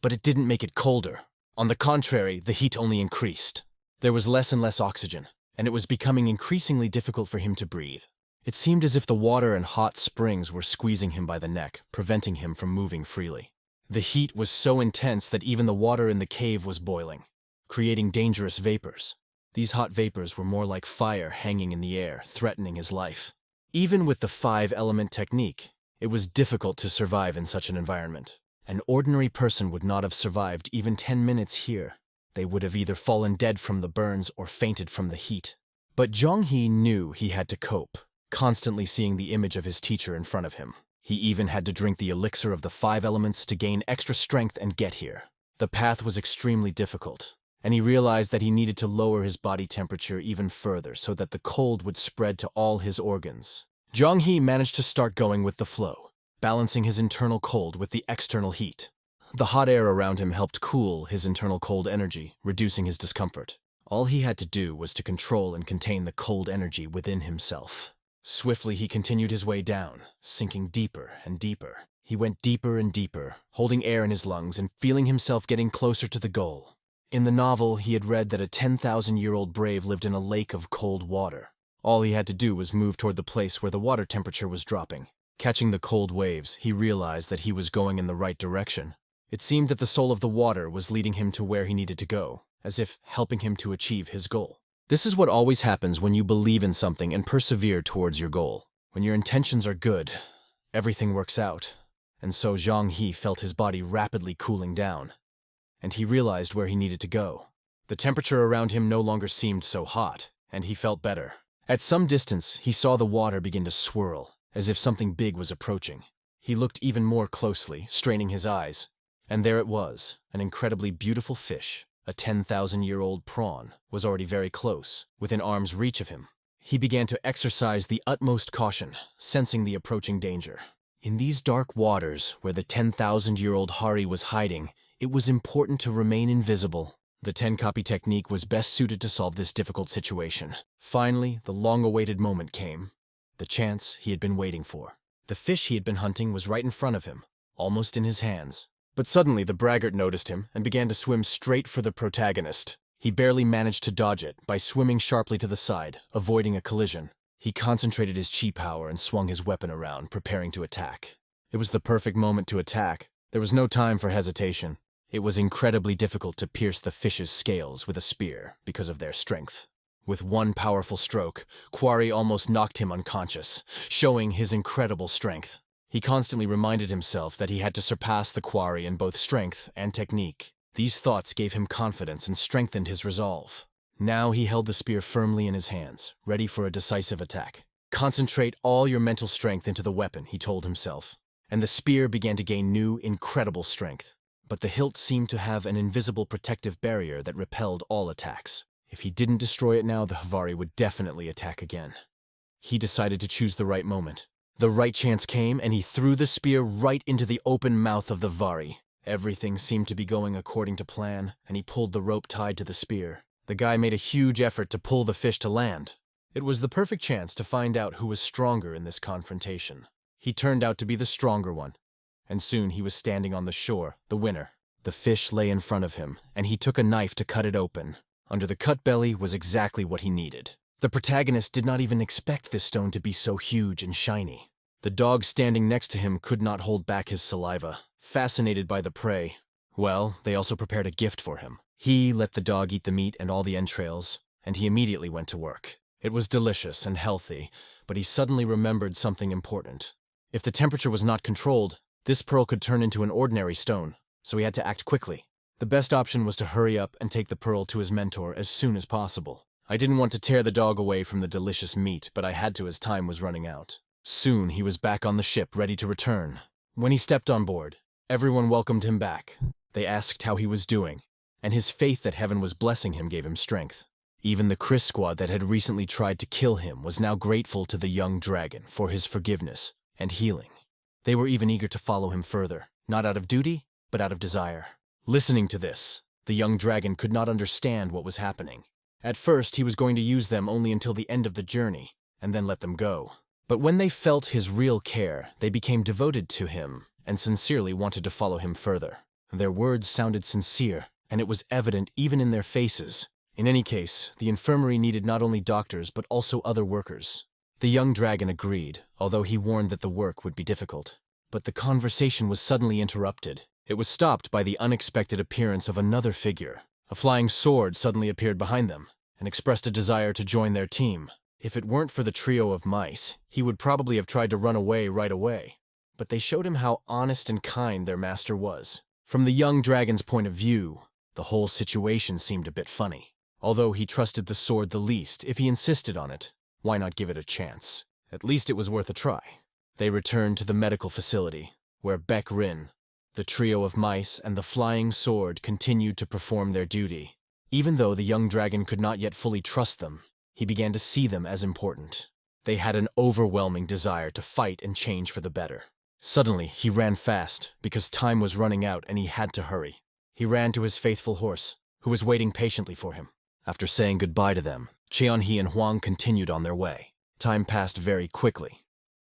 but it didn't make it colder. On the contrary, the heat only increased. There was less and less oxygen, and it was becoming increasingly difficult for him to breathe. It seemed as if the water and hot springs were squeezing him by the neck, preventing him from moving freely. The heat was so intense that even the water in the cave was boiling, creating dangerous vapors. These hot vapors were more like fire hanging in the air, threatening his life. Even with the 5-element technique, it was difficult to survive in such an environment. An ordinary person would not have survived even 10 minutes here. They would have either fallen dead from the burns or fainted from the heat. But Zhang-He knew he had to cope, constantly seeing the image of his teacher in front of him. He even had to drink the elixir of the 5 elements to gain extra strength and get here. The path was extremely difficult, and he realized that he needed to lower his body temperature even further so that the cold would spread to all his organs. Zhang-He managed to start going with the flow, balancing his internal cold with the external heat. The hot air around him helped cool his internal cold energy, reducing his discomfort. All he had to do was to control and contain the cold energy within himself. Swiftly, he continued his way down, sinking deeper and deeper. He went deeper and deeper, holding air in his lungs and feeling himself getting closer to the goal. In the novel, he had read that a 10,000-year-old brave lived in a lake of cold water. All he had to do was move toward the place where the water temperature was dropping. Catching the cold waves, he realized that he was going in the right direction. It seemed that the soul of the water was leading him to where he needed to go, as if helping him to achieve his goal. This is what always happens when you believe in something and persevere towards your goal. When your intentions are good, everything works out. And so Zhang-He felt his body rapidly cooling down, and he realized where he needed to go. The temperature around him no longer seemed so hot, and he felt better. At some distance, he saw the water begin to swirl, as if something big was approaching. He looked even more closely, straining his eyes, and there it was, an incredibly beautiful fish. A 10,000-year-old prawn was already very close, within arm's reach of him. He began to exercise the utmost caution, sensing the approaching danger. In these dark waters, where the 10,000-year-old Hari was hiding, it was important to remain invisible. The 10-copy technique was best suited to solve this difficult situation. Finally, the long-awaited moment came. The chance he had been waiting for. The fish he had been hunting was right in front of him, almost in his hands. But suddenly the braggart noticed him and began to swim straight for the protagonist. He barely managed to dodge it by swimming sharply to the side, avoiding a collision. He concentrated his chi power and swung his weapon around, preparing to attack. It was the perfect moment to attack. There was no time for hesitation. It was incredibly difficult to pierce the fish's scales with a spear because of their strength. With one powerful stroke, Quarry almost knocked him unconscious, showing his incredible strength. He constantly reminded himself that he had to surpass the Quarry in both strength and technique. These thoughts gave him confidence and strengthened his resolve. Now he held the spear firmly in his hands, ready for a decisive attack. Concentrate all your mental strength into the weapon, he told himself. And the spear began to gain new, incredible strength. But the hilt seemed to have an invisible protective barrier that repelled all attacks. If he didn't destroy it now, the Hvari would definitely attack again. He decided to choose the right moment. The right chance came, and he threw the spear right into the open mouth of the Hvari. Everything seemed to be going according to plan, and he pulled the rope tied to the spear. The guy made a huge effort to pull the fish to land. It was the perfect chance to find out who was stronger in this confrontation. He turned out to be the stronger one, and soon he was standing on the shore, the winner. The fish lay in front of him, and he took a knife to cut it open. Under the cut belly was exactly what he needed. The protagonist did not even expect this stone to be so huge and shiny. The dog standing next to him could not hold back his saliva, fascinated by the prey. Well, they also prepared a gift for him. He let the dog eat the meat and all the entrails, and he immediately went to work. It was delicious and healthy, but he suddenly remembered something important. If the temperature was not controlled, this pearl could turn into an ordinary stone, so he had to act quickly. The best option was to hurry up and take the pearl to his mentor as soon as possible. I didn't want to tear the dog away from the delicious meat, but I had to as time was running out. Soon he was back on the ship, ready to return. When he stepped on board, everyone welcomed him back. They asked how he was doing, and his faith that heaven was blessing him gave him strength. Even the Chris squad that had recently tried to kill him was now grateful to the young dragon for his forgiveness and healing. They were even eager to follow him further, not out of duty, but out of desire. Listening to this, the young dragon could not understand what was happening. At first, he was going to use them only until the end of the journey, and then let them go. But when they felt his real care, they became devoted to him and sincerely wanted to follow him further. Their words sounded sincere, and it was evident even in their faces. In any case, the infirmary needed not only doctors but also other workers. The young dragon agreed, although he warned that the work would be difficult. But the conversation was suddenly interrupted. It was stopped by the unexpected appearance of another figure. A flying sword suddenly appeared behind them and expressed a desire to join their team. If it weren't for the trio of mice, he would probably have tried to run away right away. But they showed him how honest and kind their master was. From the young dragon's point of view, the whole situation seemed a bit funny. Although he trusted the sword the least, if he insisted on it, why not give it a chance? At least it was worth a try. They returned to the medical facility, where Beck Rin, the trio of mice, and the flying sword continued to perform their duty. Even though the young dragon could not yet fully trust them, he began to see them as important. They had an overwhelming desire to fight and change for the better. Suddenly, he ran fast, because time was running out and he had to hurry. He ran to his faithful horse, who was waiting patiently for him. After saying goodbye to them, Cheonhee and Huang continued on their way. Time passed very quickly,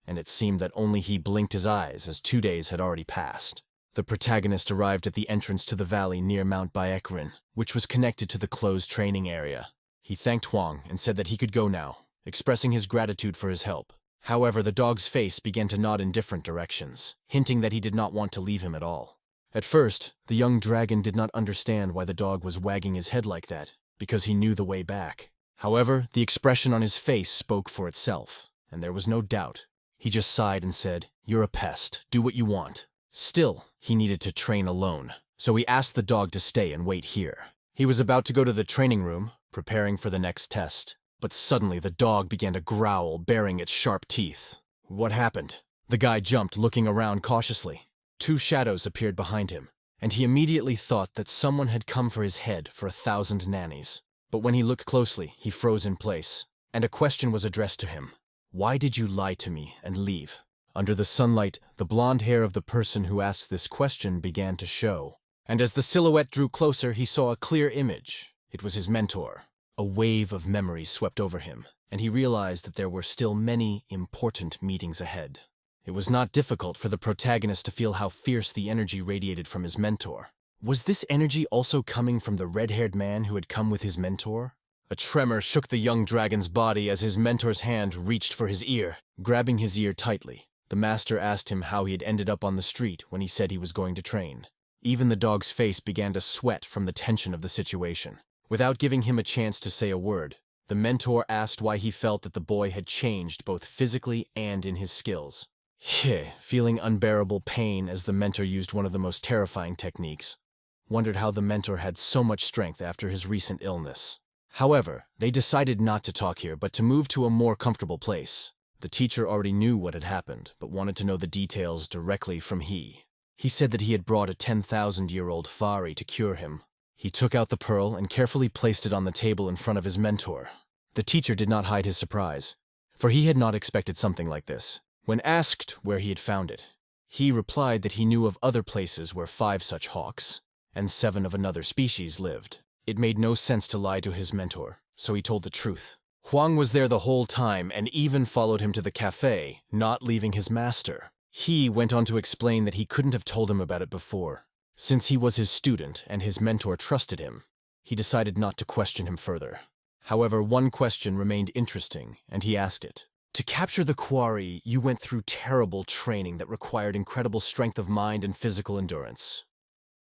and it seemed that only he blinked his eyes as 2 days had already passed. The protagonist arrived at the entrance to the valley near Mount Baekrin, which was connected to the closed training area. He thanked Huang and said that he could go now, expressing his gratitude for his help. However, the dog's face began to nod in different directions, hinting that he did not want to leave him at all. At first, the young dragon did not understand why the dog was wagging his head like that, because he knew the way back. However, the expression on his face spoke for itself, and there was no doubt. He just sighed and said, "You're a pest. Do what you want." Still, he needed to train alone, so he asked the dog to stay and wait here. He was about to go to the training room, preparing for the next test, but suddenly the dog began to growl, baring its sharp teeth. What happened? The guy jumped, looking around cautiously. 2 shadows appeared behind him, and he immediately thought that someone had come for his head for 1,000 nannies. But when he looked closely, he froze in place, and a question was addressed to him. "Why did you lie to me and leave?" Under the sunlight, the blonde hair of the person who asked this question began to show. And as the silhouette drew closer, he saw a clear image. It was his mentor. A wave of memories swept over him, and he realized that there were still many important meetings ahead. It was not difficult for the protagonist to feel how fierce the energy radiated from his mentor. Was this energy also coming from the red-haired man who had come with his mentor? A tremor shook the young dragon's body as his mentor's hand reached for his ear. Grabbing his ear tightly, the master asked him how he had ended up on the street when he said he was going to train. Even the dog's face began to sweat from the tension of the situation. Without giving him a chance to say a word, The mentor asked why he felt that the boy had changed both physically and in his skills. Feeling unbearable pain as the mentor used one of the most terrifying techniques, wondered how the mentor had so much strength after his recent illness. However, they decided not to talk here but to move to a more comfortable place. The teacher already knew what had happened, but wanted to know the details directly from he. He said that he had brought a 10,000-year-old Fari to cure him. He took out the pearl and carefully placed it on the table in front of his mentor. The teacher did not hide his surprise, for he had not expected something like this. When asked where he had found it, he replied that he knew of other places where 5 such hawks and 7 of another species lived. It made no sense to lie to his mentor, so he told the truth. Huang was there the whole time and even followed him to the cafe, not leaving his master. He went on to explain that he couldn't have told him about it before. Since he was his student and his mentor trusted him, he decided not to question him further. However, one question remained interesting, and he asked it. To capture the quarry, you went through terrible training that required incredible strength of mind and physical endurance.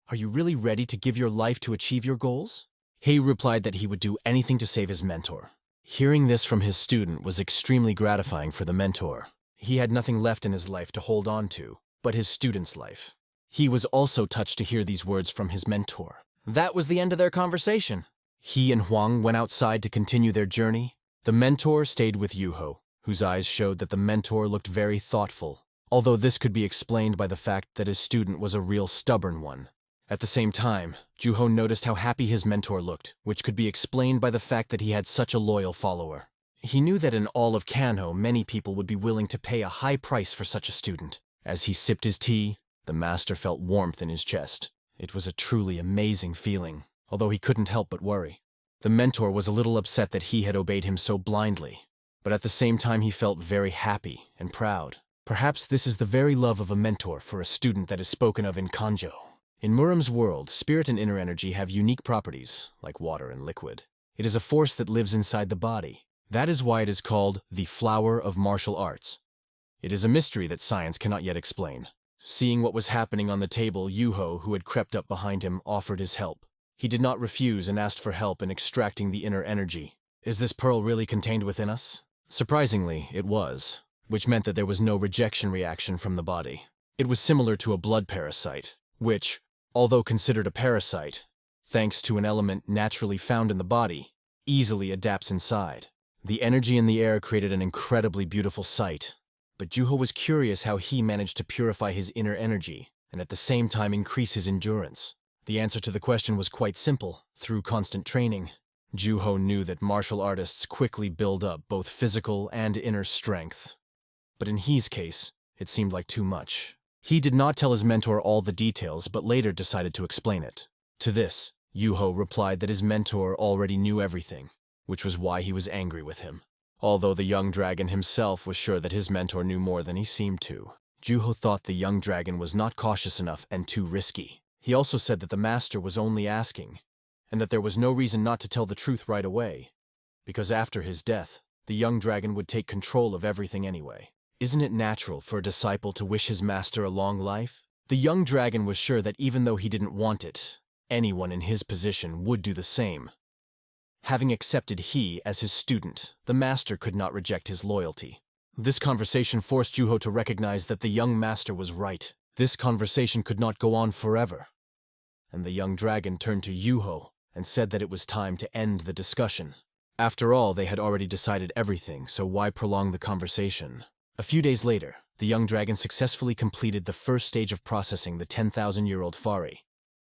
Are you really ready to give your life to achieve your goals? He replied that he would do anything to save his mentor. Hearing this from his student was extremely gratifying for the mentor. He had nothing left in his life to hold on to, but his student's life. He was also touched to hear these words from his mentor. That was the end of their conversation. He and Huang went outside to continue their journey. The mentor stayed with Yuho, whose eyes showed that the mentor looked very thoughtful, although this could be explained by the fact that his student was a real stubborn one. At the same time, Juho noticed how happy his mentor looked, which could be explained by the fact that he had such a loyal follower. He knew that in all of Kanho, many people would be willing to pay a high price for such a student. As he sipped his tea, the master felt warmth in his chest. It was a truly amazing feeling, although he couldn't help but worry. The mentor was a little upset that he had obeyed him so blindly, but at the same time he felt very happy and proud. Perhaps this is the very love of a mentor for a student that is spoken of in Kanjo. In Muram's world, spirit and inner energy have unique properties, like water and liquid. It is a force that lives inside the body. That is why it is called the flower of martial arts. It is a mystery that science cannot yet explain. Seeing what was happening on the table, Yuho, who had crept up behind him, offered his help. He did not refuse and asked for help in extracting the inner energy. Is this pearl really contained within us? Surprisingly, it was, which meant that there was no rejection reaction from the body. It was similar to a blood parasite, which, although considered a parasite, thanks to an element naturally found in the body, easily adapts inside. The energy in the air created an incredibly beautiful sight, but Juho was curious how he managed to purify his inner energy and at the same time increase his endurance. The answer to the question was quite simple: through constant training. Juho knew that martial artists quickly build up both physical and inner strength. But in his case, it seemed like too much. He did not tell his mentor all the details, but later decided to explain it. To this, Yuho replied that his mentor already knew everything, which was why he was angry with him. Although the young dragon himself was sure that his mentor knew more than he seemed to, Juho thought the young dragon was not cautious enough and too risky. He also said that the master was only asking, and that there was no reason not to tell the truth right away, because after his death, the young dragon would take control of everything anyway. Isn't it natural for a disciple to wish his master a long life? The young dragon was sure that even though he didn't want it, anyone in his position would do the same. Having accepted he as his student, the master could not reject his loyalty. This conversation forced Juho to recognize that the young master was right. This conversation could not go on forever. And the young dragon turned to Yuho and said that it was time to end the discussion. After all, they had already decided everything, so why prolong the conversation? A few days later, the young dragon successfully completed the first stage of processing the 10,000-year-old Fari,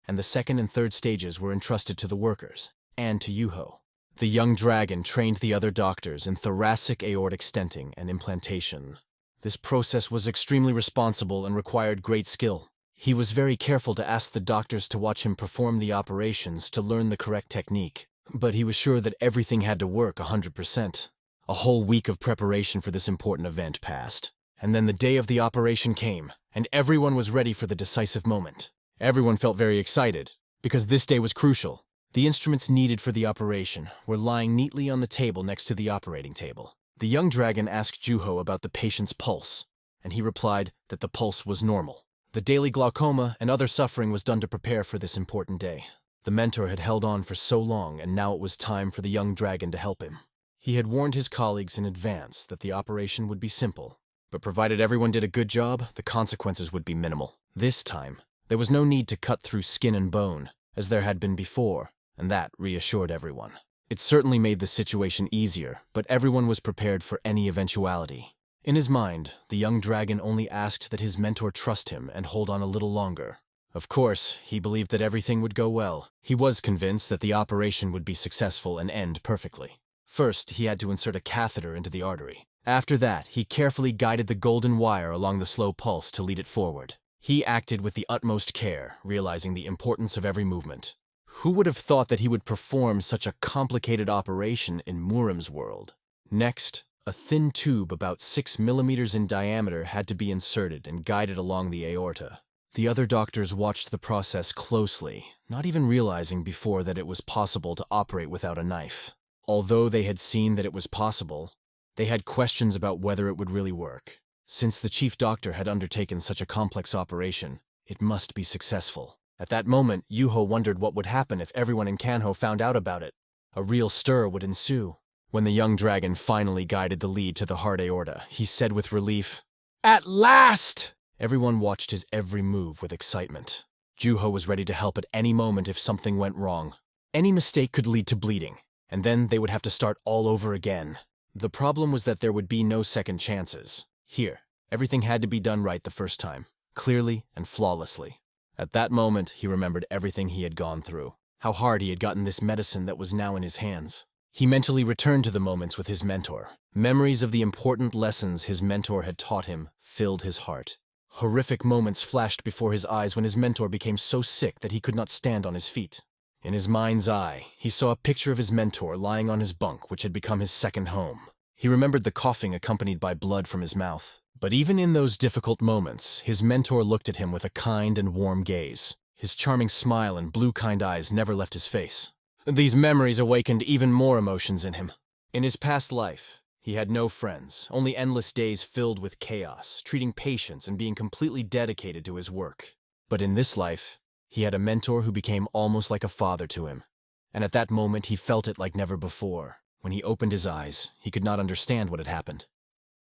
and the second and third stages were entrusted to the workers, and to Yuho. The young dragon trained the other doctors in thoracic aortic stenting and implantation. This process was extremely responsible and required great skill. He was very careful to ask the doctors to watch him perform the operations to learn the correct technique, but he was sure that everything had to work 100%. A whole week of preparation for this important event passed, and then the day of the operation came, and everyone was ready for the decisive moment. Everyone felt very excited, because this day was crucial. The instruments needed for the operation were lying neatly on the table next to the operating table. The young dragon asked Juho about the patient's pulse, and he replied that the pulse was normal. The daily glaucoma and other suffering was done to prepare for this important day. The mentor had held on for so long, and now it was time for the young dragon to help him. He had warned his colleagues in advance that the operation would be simple, but provided everyone did a good job, the consequences would be minimal. This time, there was no need to cut through skin and bone, as there had been before, and that reassured everyone. It certainly made the situation easier, but everyone was prepared for any eventuality. In his mind, the young dragon only asked that his mentor trust him and hold on a little longer. Of course, he believed that everything would go well. He was convinced that the operation would be successful and end perfectly. First, he had to insert a catheter into the artery. After that, he carefully guided the golden wire along the slow pulse to lead it forward. He acted with the utmost care, realizing the importance of every movement. Who would have thought that he would perform such a complicated operation in Muram's world? Next, a thin tube about 6 millimeters in diameter had to be inserted and guided along the aorta. The other doctors watched the process closely, not even realizing before that it was possible to operate without a knife. Although they had seen that it was possible, they had questions about whether it would really work. Since the chief doctor had undertaken such a complex operation, it must be successful. At that moment, Yuho wondered what would happen if everyone in Kanho found out about it. A real stir would ensue. When the young dragon finally guided the lead to the heart aorta, he said with relief, "At last!" Everyone watched his every move with excitement. Juho was ready to help at any moment if something went wrong. Any mistake could lead to bleeding, and then they would have to start all over again. The problem was that there would be no second chances. Here, everything had to be done right the first time, clearly and flawlessly. At that moment, he remembered everything he had gone through, how hard he had gotten this medicine that was now in his hands. He mentally returned to the moments with his mentor. Memories of the important lessons his mentor had taught him filled his heart. Horrific moments flashed before his eyes when his mentor became so sick that he could not stand on his feet. In his mind's eye, he saw a picture of his mentor lying on his bunk, which had become his second home. He remembered the coughing accompanied by blood from his mouth. But even in those difficult moments, his mentor looked at him with a kind and warm gaze. His charming smile and blue kind eyes never left his face. These memories awakened even more emotions in him. In his past life, he had no friends, only endless days filled with chaos, treating patients and being completely dedicated to his work. But in this life, he had a mentor who became almost like a father to him. And at that moment, he felt it like never before. When he opened his eyes, he could not understand what had happened.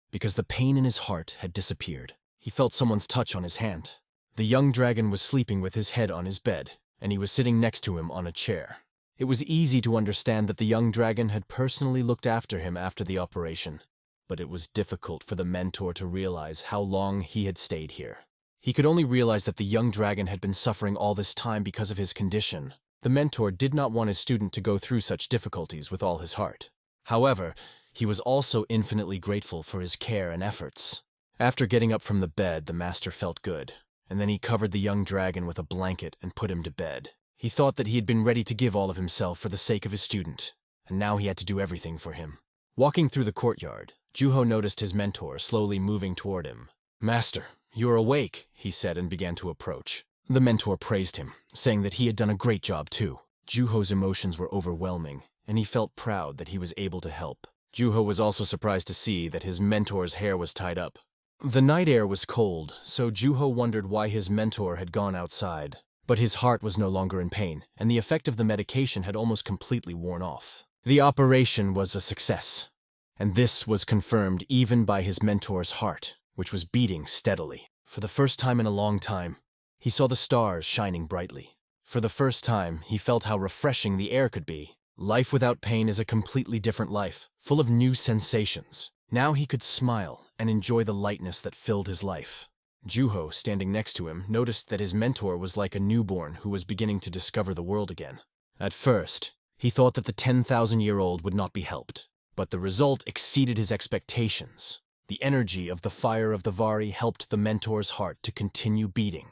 Because the pain in his heart had disappeared. He felt someone's touch on his hand. The young dragon was sleeping with his head on his bed, and he was sitting next to him on a chair. It was easy to understand that the young dragon had personally looked after him after the operation, but it was difficult for the mentor to realize how long he had stayed here. He could only realize that the young dragon had been suffering all this time because of his condition. The mentor did not want his student to go through such difficulties with all his heart. However, he was also infinitely grateful for his care and efforts. After getting up from the bed, the master felt good, and then he covered the young dragon with a blanket and put him to bed. He thought that he had been ready to give all of himself for the sake of his student, and now he had to do everything for him. Walking through the courtyard, Juho noticed his mentor slowly moving toward him. "Master, you are awake," he said and began to approach. The mentor praised him, saying that he had done a great job too. Juho's emotions were overwhelming, and he felt proud that he was able to help. Juho was also surprised to see that his mentor's hair was tied up. The night air was cold, so Juho wondered why his mentor had gone outside. But his heart was no longer in pain, and the effect of the medication had almost completely worn off. The operation was a success, and this was confirmed even by his mentor's heart, which was beating steadily. For the first time in a long time, he saw the stars shining brightly. For the first time, he felt how refreshing the air could be. Life without pain is a completely different life, full of new sensations. Now he could smile and enjoy the lightness that filled his life. Juho, standing next to him, noticed that his mentor was like a newborn who was beginning to discover the world again. At first, he thought that the 10,000-year-old would not be helped, but the result exceeded his expectations. The energy of the fire of the Vari helped the mentor's heart to continue beating.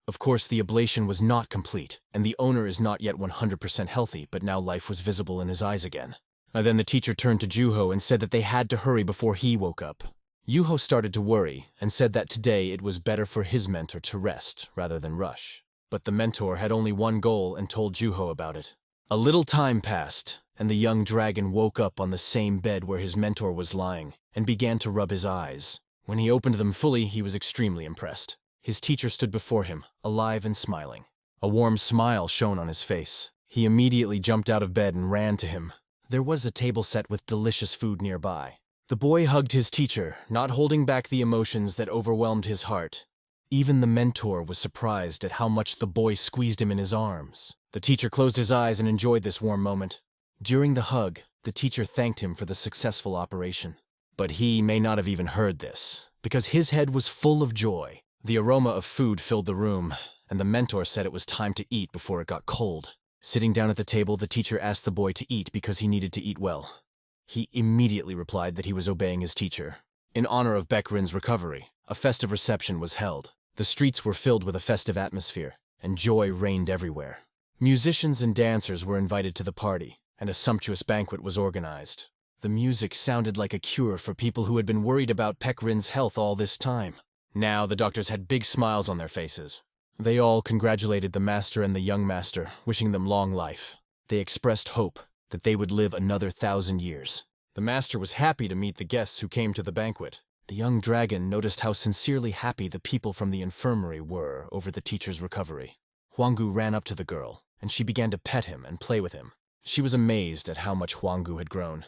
Of course, the ablation was not complete, and the owner is not yet 100% healthy, but now life was visible in his eyes again. And then the teacher turned to Juho and said that they had to hurry before he woke up. Yuho started to worry and said that today it was better for his mentor to rest rather than rush. But the mentor had only one goal and told Juho about it. A little time passed, and the young dragon woke up on the same bed where his mentor was lying and began to rub his eyes. When he opened them fully, he was extremely impressed. His teacher stood before him, alive and smiling. A warm smile shone on his face. He immediately jumped out of bed and ran to him. There was a table set with delicious food nearby. The boy hugged his teacher, not holding back the emotions that overwhelmed his heart. Even the mentor was surprised at how much the boy squeezed him in his arms. The teacher closed his eyes and enjoyed this warm moment. During the hug, the teacher thanked him for the successful operation. But he may not have even heard this, because his head was full of joy. The aroma of food filled the room, and the mentor said it was time to eat before it got cold. Sitting down at the table, the teacher asked the boy to eat because he needed to eat well. He immediately replied that he was obeying his teacher. In honor of Baekrin's recovery, a festive reception was held. The streets were filled with a festive atmosphere, and joy reigned everywhere. Musicians and dancers were invited to the party, and a sumptuous banquet was organized. The music sounded like a cure for people who had been worried about Baekrin's health all this time. Now the doctors had big smiles on their faces. They all congratulated the master and the young master, wishing them long life. They expressed hope that they would live another 1,000 years. The master was happy to meet the guests who came to the banquet. The young dragon noticed how sincerely happy the people from the infirmary were over the teacher's recovery. Huanggu ran up to the girl, and she began to pet him and play with him. She was amazed at how much Huanggu had grown.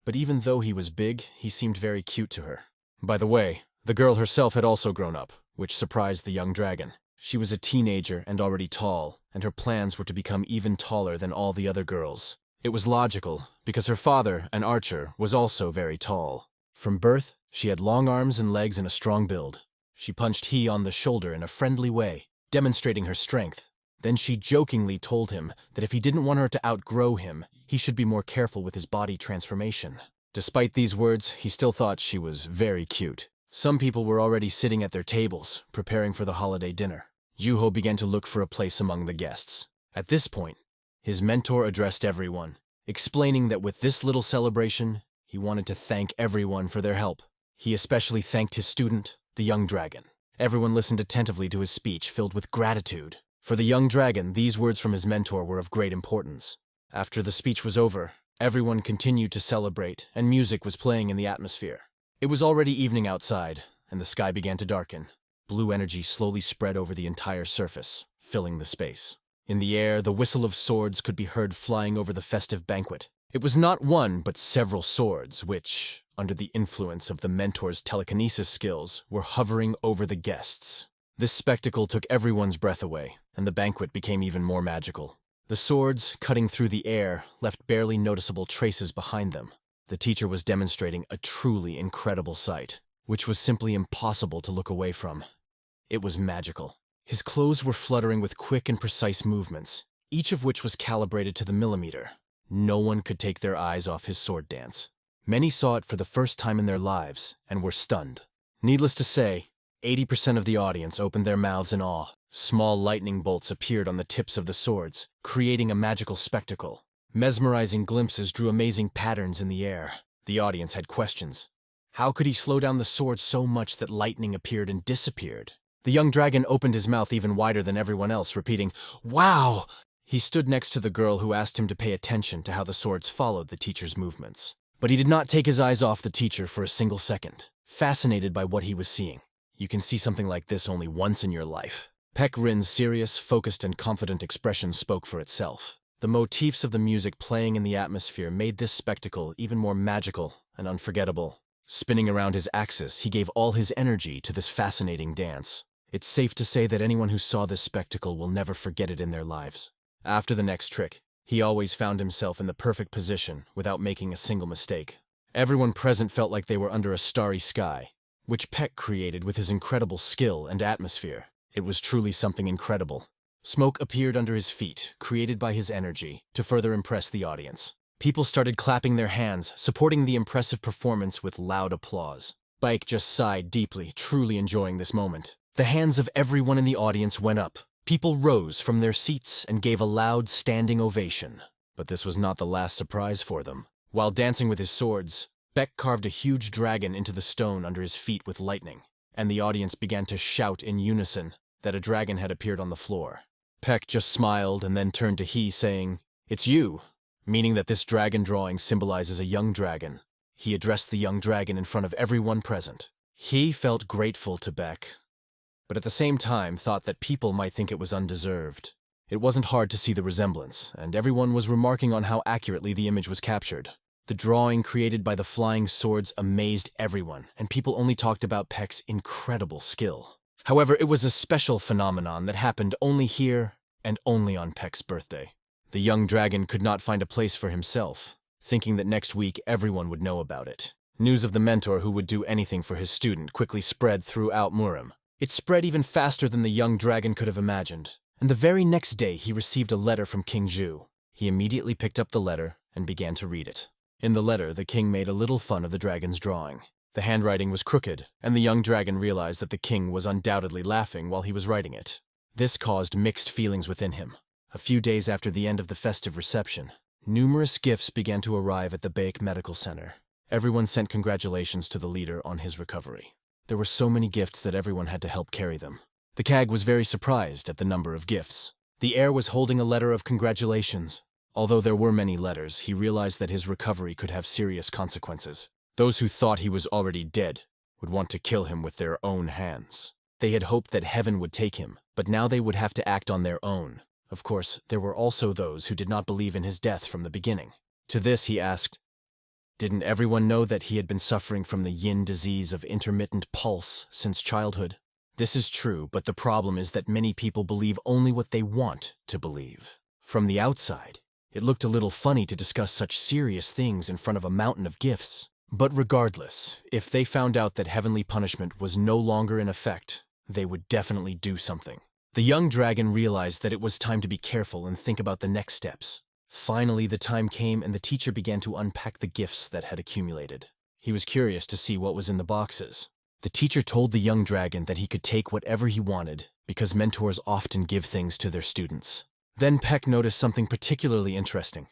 But even though he was big, he seemed very cute to her. By the way, the girl herself had also grown up, which surprised the young dragon. She was a teenager and already tall, and her plans were to become even taller than all the other girls. It was logical, because her father, an archer, was also very tall. From birth, she had long arms and legs and a strong build. She punched He on the shoulder in a friendly way, demonstrating her strength. Then she jokingly told him that if he didn't want her to outgrow him, he should be more careful with his body transformation. Despite these words, he still thought she was very cute. Some people were already sitting at their tables, preparing for the holiday dinner. Yuho began to look for a place among the guests. At this point, his mentor addressed everyone, explaining that with this little celebration, he wanted to thank everyone for their help. He especially thanked his student, the young dragon. Everyone listened attentively to his speech, filled with gratitude. For the young dragon, these words from his mentor were of great importance. After the speech was over, everyone continued to celebrate, and music was playing in the atmosphere. It was already evening outside, and the sky began to darken. Blue energy slowly spread over the entire surface, filling the space. In the air, the whistle of swords could be heard flying over the festive banquet. It was not one, but several swords, which, under the influence of the mentor's telekinesis skills, were hovering over the guests. This spectacle took everyone's breath away, and the banquet became even more magical. The swords, cutting through the air, left barely noticeable traces behind them. The teacher was demonstrating a truly incredible sight, which was simply impossible to look away from. It was magical. His clothes were fluttering with quick and precise movements, each of which was calibrated to the millimeter. No one could take their eyes off his sword dance. Many saw it for the first time in their lives and were stunned. Needless to say, 80% of the audience opened their mouths in awe. Small lightning bolts appeared on the tips of the swords, creating a magical spectacle. Mesmerizing glimpses drew amazing patterns in the air. The audience had questions. How could he slow down the sword so much that lightning appeared and disappeared? The young dragon opened his mouth even wider than everyone else, repeating, "Wow!" He stood next to the girl who asked him to pay attention to how the swords followed the teacher's movements. But he did not take his eyes off the teacher for a single second, fascinated by what he was seeing. You can see something like this only once in your life. Baekrin's serious, focused, and confident expression spoke for itself. The motifs of the music playing in the atmosphere made this spectacle even more magical and unforgettable. Spinning around his axis, he gave all his energy to this fascinating dance. It's safe to say that anyone who saw this spectacle will never forget it in their lives. After the next trick, he always found himself in the perfect position without making a single mistake. Everyone present felt like they were under a starry sky, which Peck created with his incredible skill and atmosphere. It was truly something incredible. Smoke appeared under his feet, created by his energy, to further impress the audience. People started clapping their hands, supporting the impressive performance with loud applause. Baek just sighed deeply, truly enjoying this moment. The hands of everyone in the audience went up. People rose from their seats and gave a loud standing ovation. But this was not the last surprise for them. While dancing with his swords, Baek carved a huge dragon into the stone under his feet with lightning, and the audience began to shout in unison that a dragon had appeared on the floor. Peck just smiled and then turned to He, saying, "It's you," meaning that this dragon drawing symbolizes a young dragon. He addressed the young dragon in front of everyone present. He felt grateful to Baek, but at the same time thought that people might think it was undeserved. It wasn't hard to see the resemblance, and everyone was remarking on how accurately the image was captured. The drawing created by the flying swords amazed everyone, and people only talked about Peck's incredible skill. However, it was a special phenomenon that happened only here and only on Peck's birthday. The young dragon could not find a place for himself, thinking that next week everyone would know about it. News of the mentor who would do anything for his student quickly spread throughout Murim. It spread even faster than the young dragon could have imagined, and the very next day he received a letter from King Zhu. He immediately picked up the letter and began to read it. In the letter, the king made a little fun of the dragon's drawing. The handwriting was crooked, and the young dragon realized that the king was undoubtedly laughing while he was writing it. This caused mixed feelings within him. A few days after the end of the festive reception, numerous gifts began to arrive at the Baek Medical Center. Everyone sent congratulations to the leader on his recovery. There were so many gifts that everyone had to help carry them. The Kag was very surprised at the number of gifts. The heir was holding a letter of congratulations. Although there were many letters, he realized that his recovery could have serious consequences. Those who thought he was already dead would want to kill him with their own hands. They had hoped that heaven would take him, but now they would have to act on their own. Of course, there were also those who did not believe in his death from the beginning. To this he asked, "Didn't everyone know that he had been suffering from the yin disease of intermittent pulse since childhood?" This is true, but the problem is that many people believe only what they want to believe. From the outside, it looked a little funny to discuss such serious things in front of a mountain of gifts. But regardless, if they found out that heavenly punishment was no longer in effect, they would definitely do something. The young dragon realized that it was time to be careful and think about the next steps. Finally, the time came and the teacher began to unpack the gifts that had accumulated. He was curious to see what was in the boxes. The teacher told the young dragon that he could take whatever he wanted because mentors often give things to their students. Then Peck noticed something particularly interesting.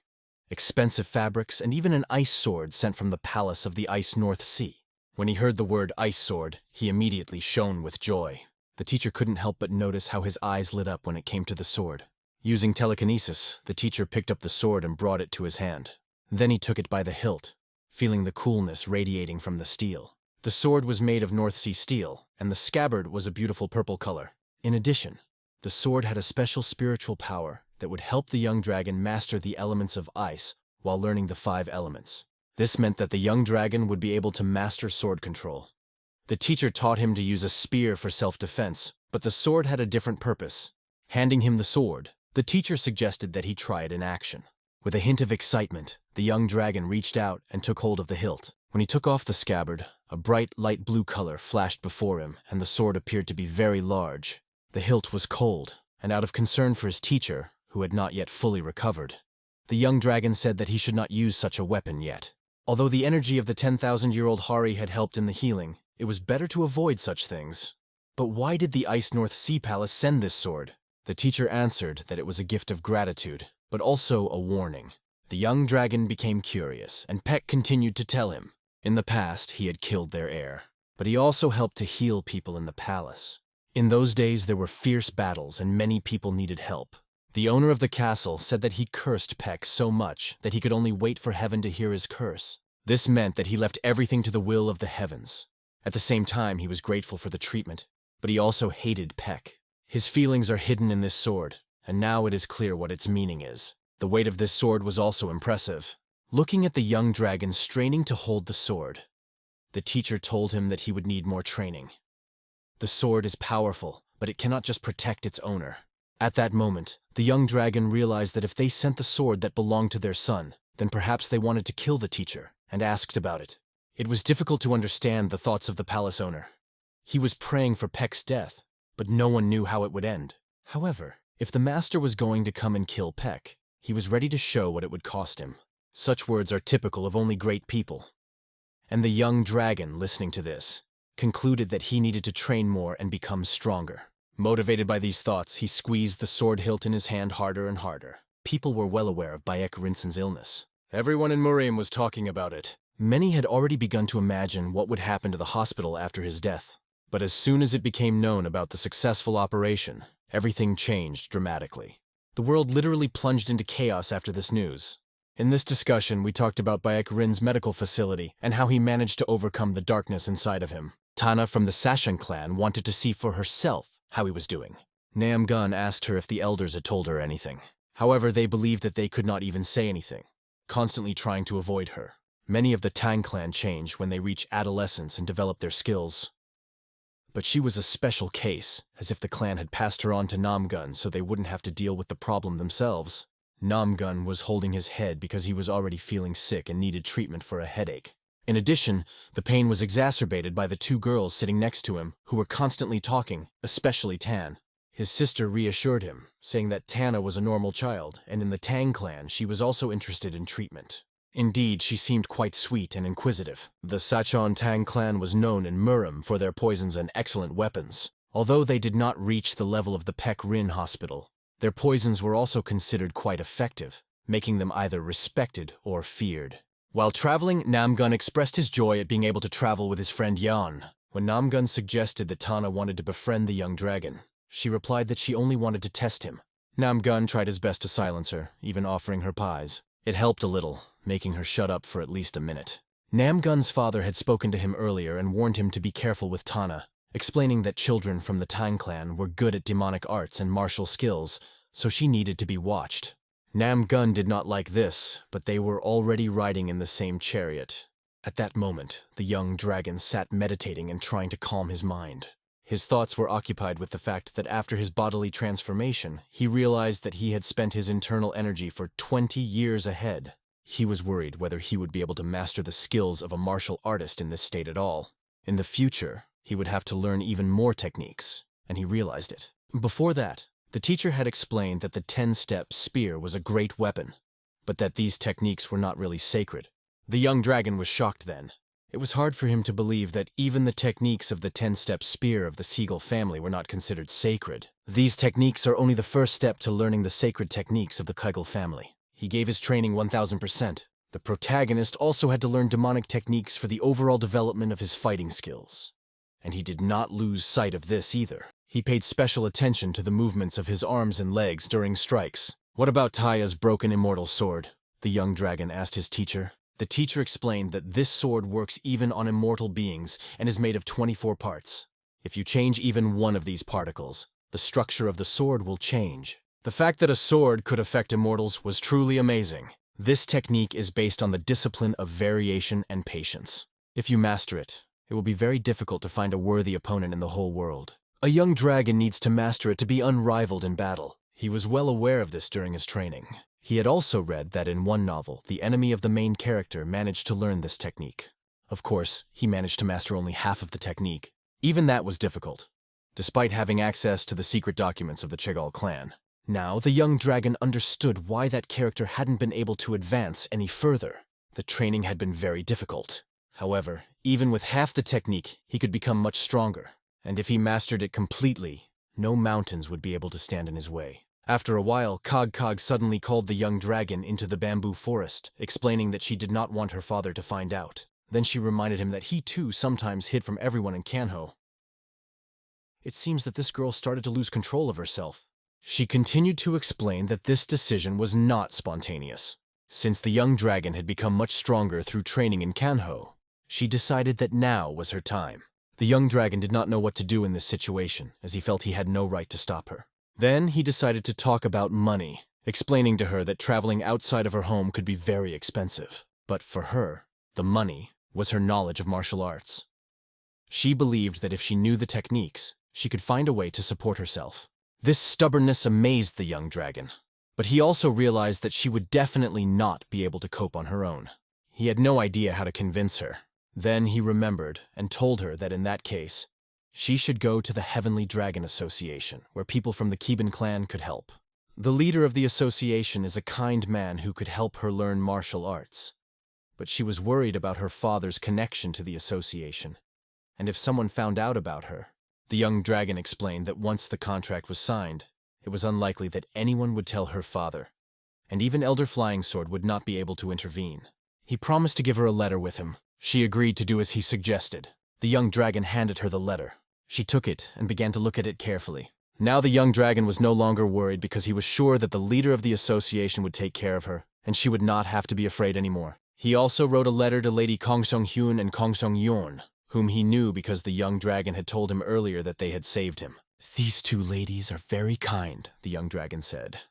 Expensive fabrics and even an ice sword sent from the palace of the Ice North Sea. When he heard the word ice sword, he immediately shone with joy. The teacher couldn't help but notice how his eyes lit up when it came to the sword. Using telekinesis, the teacher picked up the sword and brought it to his hand. Then he took it by the hilt, feeling the coolness radiating from the steel. The sword was made of North Sea steel, and the scabbard was a beautiful purple color. In addition, the sword had a special spiritual power that would help the young dragon master the elements of ice while learning the 5 elements. This meant that the young dragon would be able to master sword control. The teacher taught him to use a spear for self-defense, but the sword had a different purpose. Handing him the sword, the teacher suggested that he try it in action. With a hint of excitement, the young dragon reached out and took hold of the hilt. When he took off the scabbard, a bright light blue color flashed before him, and the sword appeared to be very large. The hilt was cold, and out of concern for his teacher, who had not yet fully recovered, the young dragon said that he should not use such a weapon yet. Although the energy of the 10,000-year-old Hari had helped in the healing, it was better to avoid such things. But why did the Ice North Sea Palace send this sword? The teacher answered that it was a gift of gratitude, but also a warning. The young dragon became curious, and Peck continued to tell him. In the past, he had killed their heir, but he also helped to heal people in the palace. In those days, there were fierce battles and many people needed help. The owner of the castle said that he cursed Peck so much that he could only wait for heaven to hear his curse. This meant that he left everything to the will of the heavens. At the same time, he was grateful for the treatment, but he also hated Peck. His feelings are hidden in this sword, and now it is clear what its meaning is. The weight of this sword was also impressive. Looking at the young dragon straining to hold the sword, the teacher told him that he would need more training. The sword is powerful, but it cannot just protect its owner. At that moment, the young dragon realized that if they sent the sword that belonged to their son, then perhaps they wanted to kill the teacher, and asked about it. It was difficult to understand the thoughts of the palace owner. He was praying for Peck's death, but no one knew how it would end. However, if the master was going to come and kill Peck, he was ready to show what it would cost him. Such words are typical of only great people. And the young dragon, listening to this, concluded that he needed to train more and become stronger. Motivated by these thoughts, he squeezed the sword hilt in his hand harder and harder. People were well aware of Bayek Rinsen's illness. Everyone in Murim was talking about it. Many had already begun to imagine what would happen to the hospital after his death. But as soon as it became known about the successful operation, everything changed dramatically. The world literally plunged into chaos after this news. In this discussion, we talked about Bayek Rin's medical facility and how he managed to overcome the darkness inside of him. Tana from the Sashan clan wanted to see for herself how he was doing. Namgun asked her if the elders had told her anything. However, they believed that they could not even say anything, constantly trying to avoid her. Many of the Tang clan change when they reach adolescence and develop their skills. But she was a special case, as if the clan had passed her on to Namgun so they wouldn't have to deal with the problem themselves. Namgun was holding his head because he was already feeling sick and needed treatment for a headache. In addition, the pain was exacerbated by the two girls sitting next to him, who were constantly talking, especially Tan. His sister reassured him, saying that Tana was a normal child, and in the Tang clan she was also interested in treatment. Indeed, she seemed quite sweet and inquisitive. The Sachon Tang clan was known in Muram for their poisons and excellent weapons. Although they did not reach the level of the Pek Rin hospital, their poisons were also considered quite effective, making them either respected or feared. While traveling, Namgun expressed his joy at being able to travel with his friend Yan. When Namgun suggested that Tana wanted to befriend the young dragon, she replied that she only wanted to test him. Namgun tried his best to silence her, even offering her pies. It helped a little, making her shut up for at least a minute. Namgun's father had spoken to him earlier and warned him to be careful with Tana, explaining that children from the Tang clan were good at demonic arts and martial skills, so she needed to be watched. Namgun did not like this, but they were already riding in the same chariot. At that moment, the young dragon sat meditating and trying to calm his mind. His thoughts were occupied with the fact that after his bodily transformation, he realized that he had spent his internal energy for 20 years ahead. He was worried whether he would be able to master the skills of a martial artist in this state at all. In the future, he would have to learn even more techniques, and he realized it. Before that, the teacher had explained that the 10-step spear was a great weapon, but that these techniques were not really sacred. The young dragon was shocked then. It was hard for him to believe that even the techniques of the 10-step spear of the Seagull family were not considered sacred. These techniques are only the first step to learning the sacred techniques of the Kegel family. He gave his training 1000%. The protagonist also had to learn demonic techniques for the overall development of his fighting skills. And he did not lose sight of this either. He paid special attention to the movements of his arms and legs during strikes. "What about Taya's broken immortal sword?" the young dragon asked his teacher. The teacher explained that this sword works even on immortal beings and is made of 24 parts. If you change even one of these particles, the structure of the sword will change. The fact that a sword could affect immortals was truly amazing. This technique is based on the discipline of variation and patience. If you master it, it will be very difficult to find a worthy opponent in the whole world. A young dragon needs to master it to be unrivaled in battle. He was well aware of this during his training. He had also read that in one novel, the enemy of the main character managed to learn this technique. Of course, he managed to master only half of the technique. Even that was difficult, despite having access to the secret documents of the Chegal clan. Now, the young dragon understood why that character hadn't been able to advance any further. The training had been very difficult. However, even with half the technique, he could become much stronger. And if he mastered it completely, no mountains would be able to stand in his way. After a while, Cog suddenly called the young dragon into the bamboo forest, explaining that she did not want her father to find out. Then she reminded him that he too sometimes hid from everyone in Kanho. It seems that this girl started to lose control of herself. She continued to explain that this decision was not spontaneous. Since the young dragon had become much stronger through training in Kanho, she decided that now was her time. The young dragon did not know what to do in this situation, as he felt he had no right to stop her. Then he decided to talk about money, explaining to her that traveling outside of her home could be very expensive. But for her, the money was her knowledge of martial arts. She believed that if she knew the techniques, she could find a way to support herself. This stubbornness amazed the young dragon, but he also realized that she would definitely not be able to cope on her own. He had no idea how to convince her. Then he remembered and told her that in that case, she should go to the Heavenly Dragon Association, where people from the Keban clan could help. The leader of the association is a kind man who could help her learn martial arts. But she was worried about her father's connection to the association, and if someone found out about her. The young dragon explained that once the contract was signed, it was unlikely that anyone would tell her father, and even Elder Flying Sword would not be able to intervene. He promised to give her a letter with him. She agreed to do as he suggested. The young dragon handed her the letter. She took it and began to look at it carefully. Now the young dragon was no longer worried because he was sure that the leader of the association would take care of her, and she would not have to be afraid anymore. He also wrote a letter to Lady Kongsong-hyun and Kongsong-yeon, whom he knew because the young dragon had told him earlier that they had saved him. "These two ladies are very kind," the young dragon said,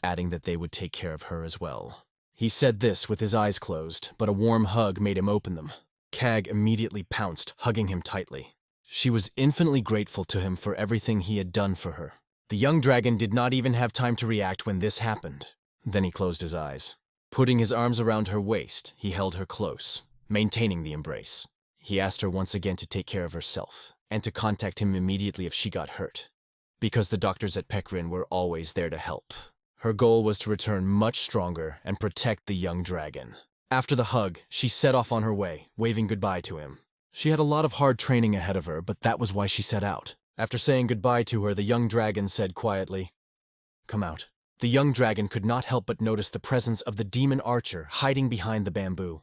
adding that they would take care of her as well. He said this with his eyes closed, but a warm hug made him open them. Kag immediately pounced, hugging him tightly. She was infinitely grateful to him for everything he had done for her. The young dragon did not even have time to react when this happened. Then he closed his eyes. Putting his arms around her waist, he held her close, maintaining the embrace. He asked her once again to take care of herself, and to contact him immediately if she got hurt, because the doctors at Pekrin were always there to help. Her goal was to return much stronger and protect the young dragon. After the hug, she set off on her way, waving goodbye to him. She had a lot of hard training ahead of her, but that was why she set out. After saying goodbye to her, the young dragon said quietly, "Come out." The young dragon could not help but notice the presence of the demon archer hiding behind the bamboo.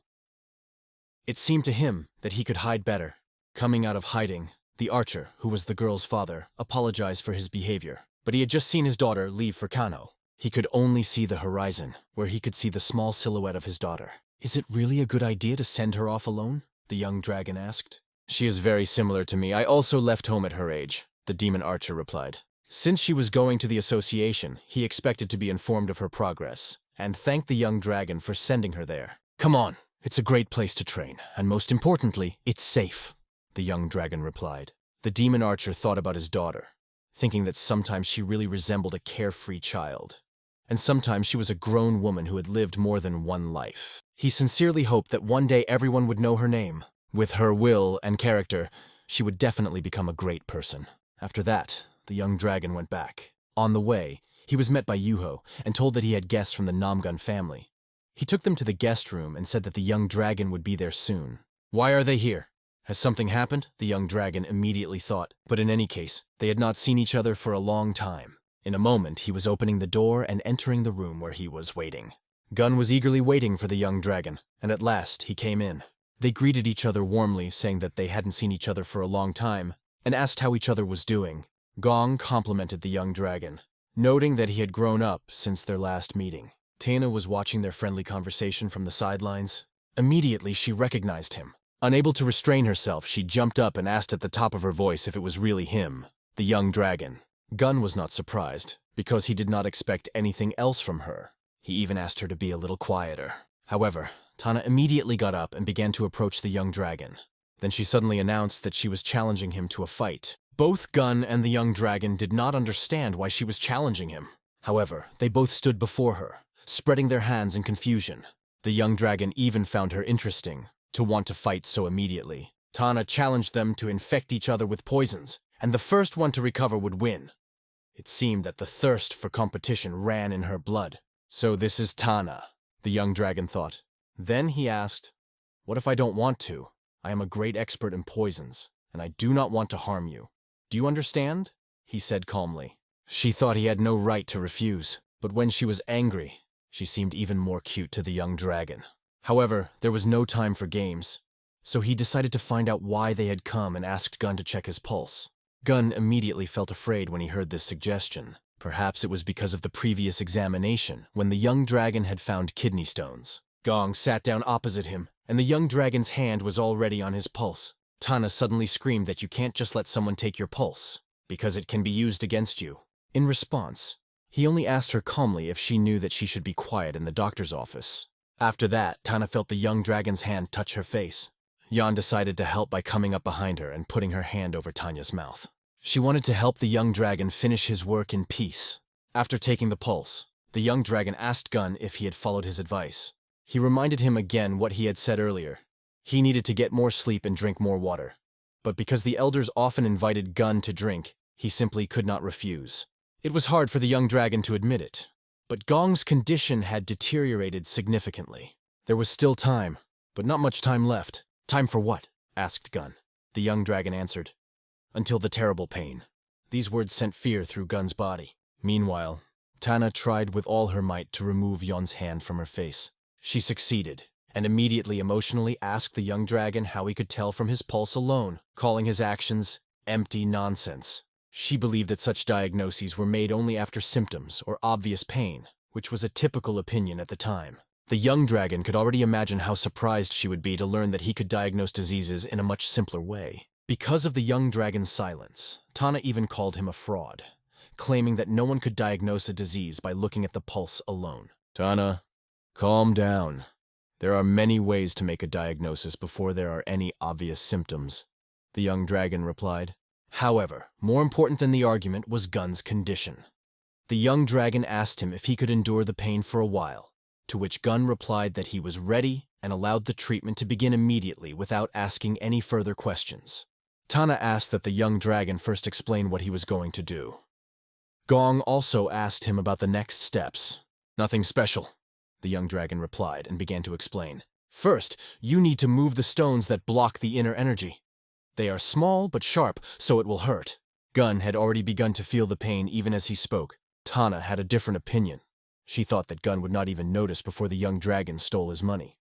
It seemed to him that he could hide better. Coming out of hiding, the archer, who was the girl's father, apologized for his behavior, but he had just seen his daughter leave for Kano. He could only see the horizon, where he could see the small silhouette of his daughter. "Is it really a good idea to send her off alone?" the young dragon asked. "She is very similar to me. I also left home at her age," the demon archer replied. Since she was going to the association, he expected to be informed of her progress, and thanked the young dragon for sending her there. "Come on, it's a great place to train, and most importantly, it's safe," the young dragon replied. The demon archer thought about his daughter, thinking that sometimes she really resembled a carefree child, and sometimes she was a grown woman who had lived more than one life. He sincerely hoped that one day everyone would know her name. With her will and character, she would definitely become a great person. After that, the young dragon went back. On the way, he was met by Yuho and told that he had guests from the Namgun family. He took them to the guest room and said that the young dragon would be there soon. "Why are they here? Has something happened?" the young dragon immediately thought, but in any case, they had not seen each other for a long time. In a moment, he was opening the door and entering the room where he was waiting. Gun was eagerly waiting for the young dragon, and at last he came in. They greeted each other warmly, saying that they hadn't seen each other for a long time, and asked how each other was doing. Gong complimented the young dragon, noting that he had grown up since their last meeting. Tana was watching their friendly conversation from the sidelines. Immediately, she recognized him. Unable to restrain herself, she jumped up and asked at the top of her voice if it was really him, the young dragon. Gun was not surprised, because he did not expect anything else from her. He even asked her to be a little quieter. However, Tana immediately got up and began to approach the young dragon. Then she suddenly announced that she was challenging him to a fight. Both Gun and the young dragon did not understand why she was challenging him. However, they both stood before her, spreading their hands in confusion. The young dragon even found her interesting, to want to fight so immediately. Tana challenged them to infect each other with poisons, and the first one to recover would win. It seemed that the thirst for competition ran in her blood. "So this is Tana," the young dragon thought. Then he asked, "What if I don't want to? I am a great expert in poisons, and I do not want to harm you. Do you understand?" he said calmly. She thought he had no right to refuse, but when she was angry, she seemed even more cute to the young dragon. However, there was no time for games, so he decided to find out why they had come and asked Gun to check his pulse. Gun immediately felt afraid when he heard this suggestion. Perhaps it was because of the previous examination, when the young dragon had found kidney stones. Gong sat down opposite him, and the young dragon's hand was already on his pulse. Tana suddenly screamed that you can't just let someone take your pulse, because it can be used against you. In response, he only asked her calmly if she knew that she should be quiet in the doctor's office. After that, Tana felt the young dragon's hand touch her face. Yan decided to help by coming up behind her and putting her hand over Tanya's mouth. She wanted to help the young dragon finish his work in peace. After taking the pulse, the young dragon asked Gun if he had followed his advice. He reminded him again what he had said earlier. He needed to get more sleep and drink more water. But because the elders often invited Gun to drink, he simply could not refuse. It was hard for the young dragon to admit it, but Gong's condition had deteriorated significantly. There was still time, but not much time left. "Time for what?" asked Gun. The young dragon answered, "Until the terrible pain." These words sent fear through Gun's body. Meanwhile, Tana tried with all her might to remove Yon's hand from her face. She succeeded, and immediately emotionally asked the young dragon how he could tell from his pulse alone, calling his actions empty nonsense. She believed that such diagnoses were made only after symptoms or obvious pain, which was a typical opinion at the time. The young dragon could already imagine how surprised she would be to learn that he could diagnose diseases in a much simpler way. Because of the young dragon's silence, Tana even called him a fraud, claiming that no one could diagnose a disease by looking at the pulse alone. Tana, calm down. There are many ways to make a diagnosis before there are any obvious symptoms, the young dragon replied. However, more important than the argument was Gun's condition. The young dragon asked him if he could endure the pain for a while, to which Gun replied that he was ready and allowed the treatment to begin immediately without asking any further questions. Tana asked that the young dragon first explain what he was going to do. Gong also asked him about the next steps. Nothing special, the young dragon replied and began to explain. First, you need to move the stones that block the inner energy. They are small but sharp, so it will hurt. Gun had already begun to feel the pain even as he spoke. Tana had a different opinion. She thought that Gun would not even notice before the young dragon stole his money.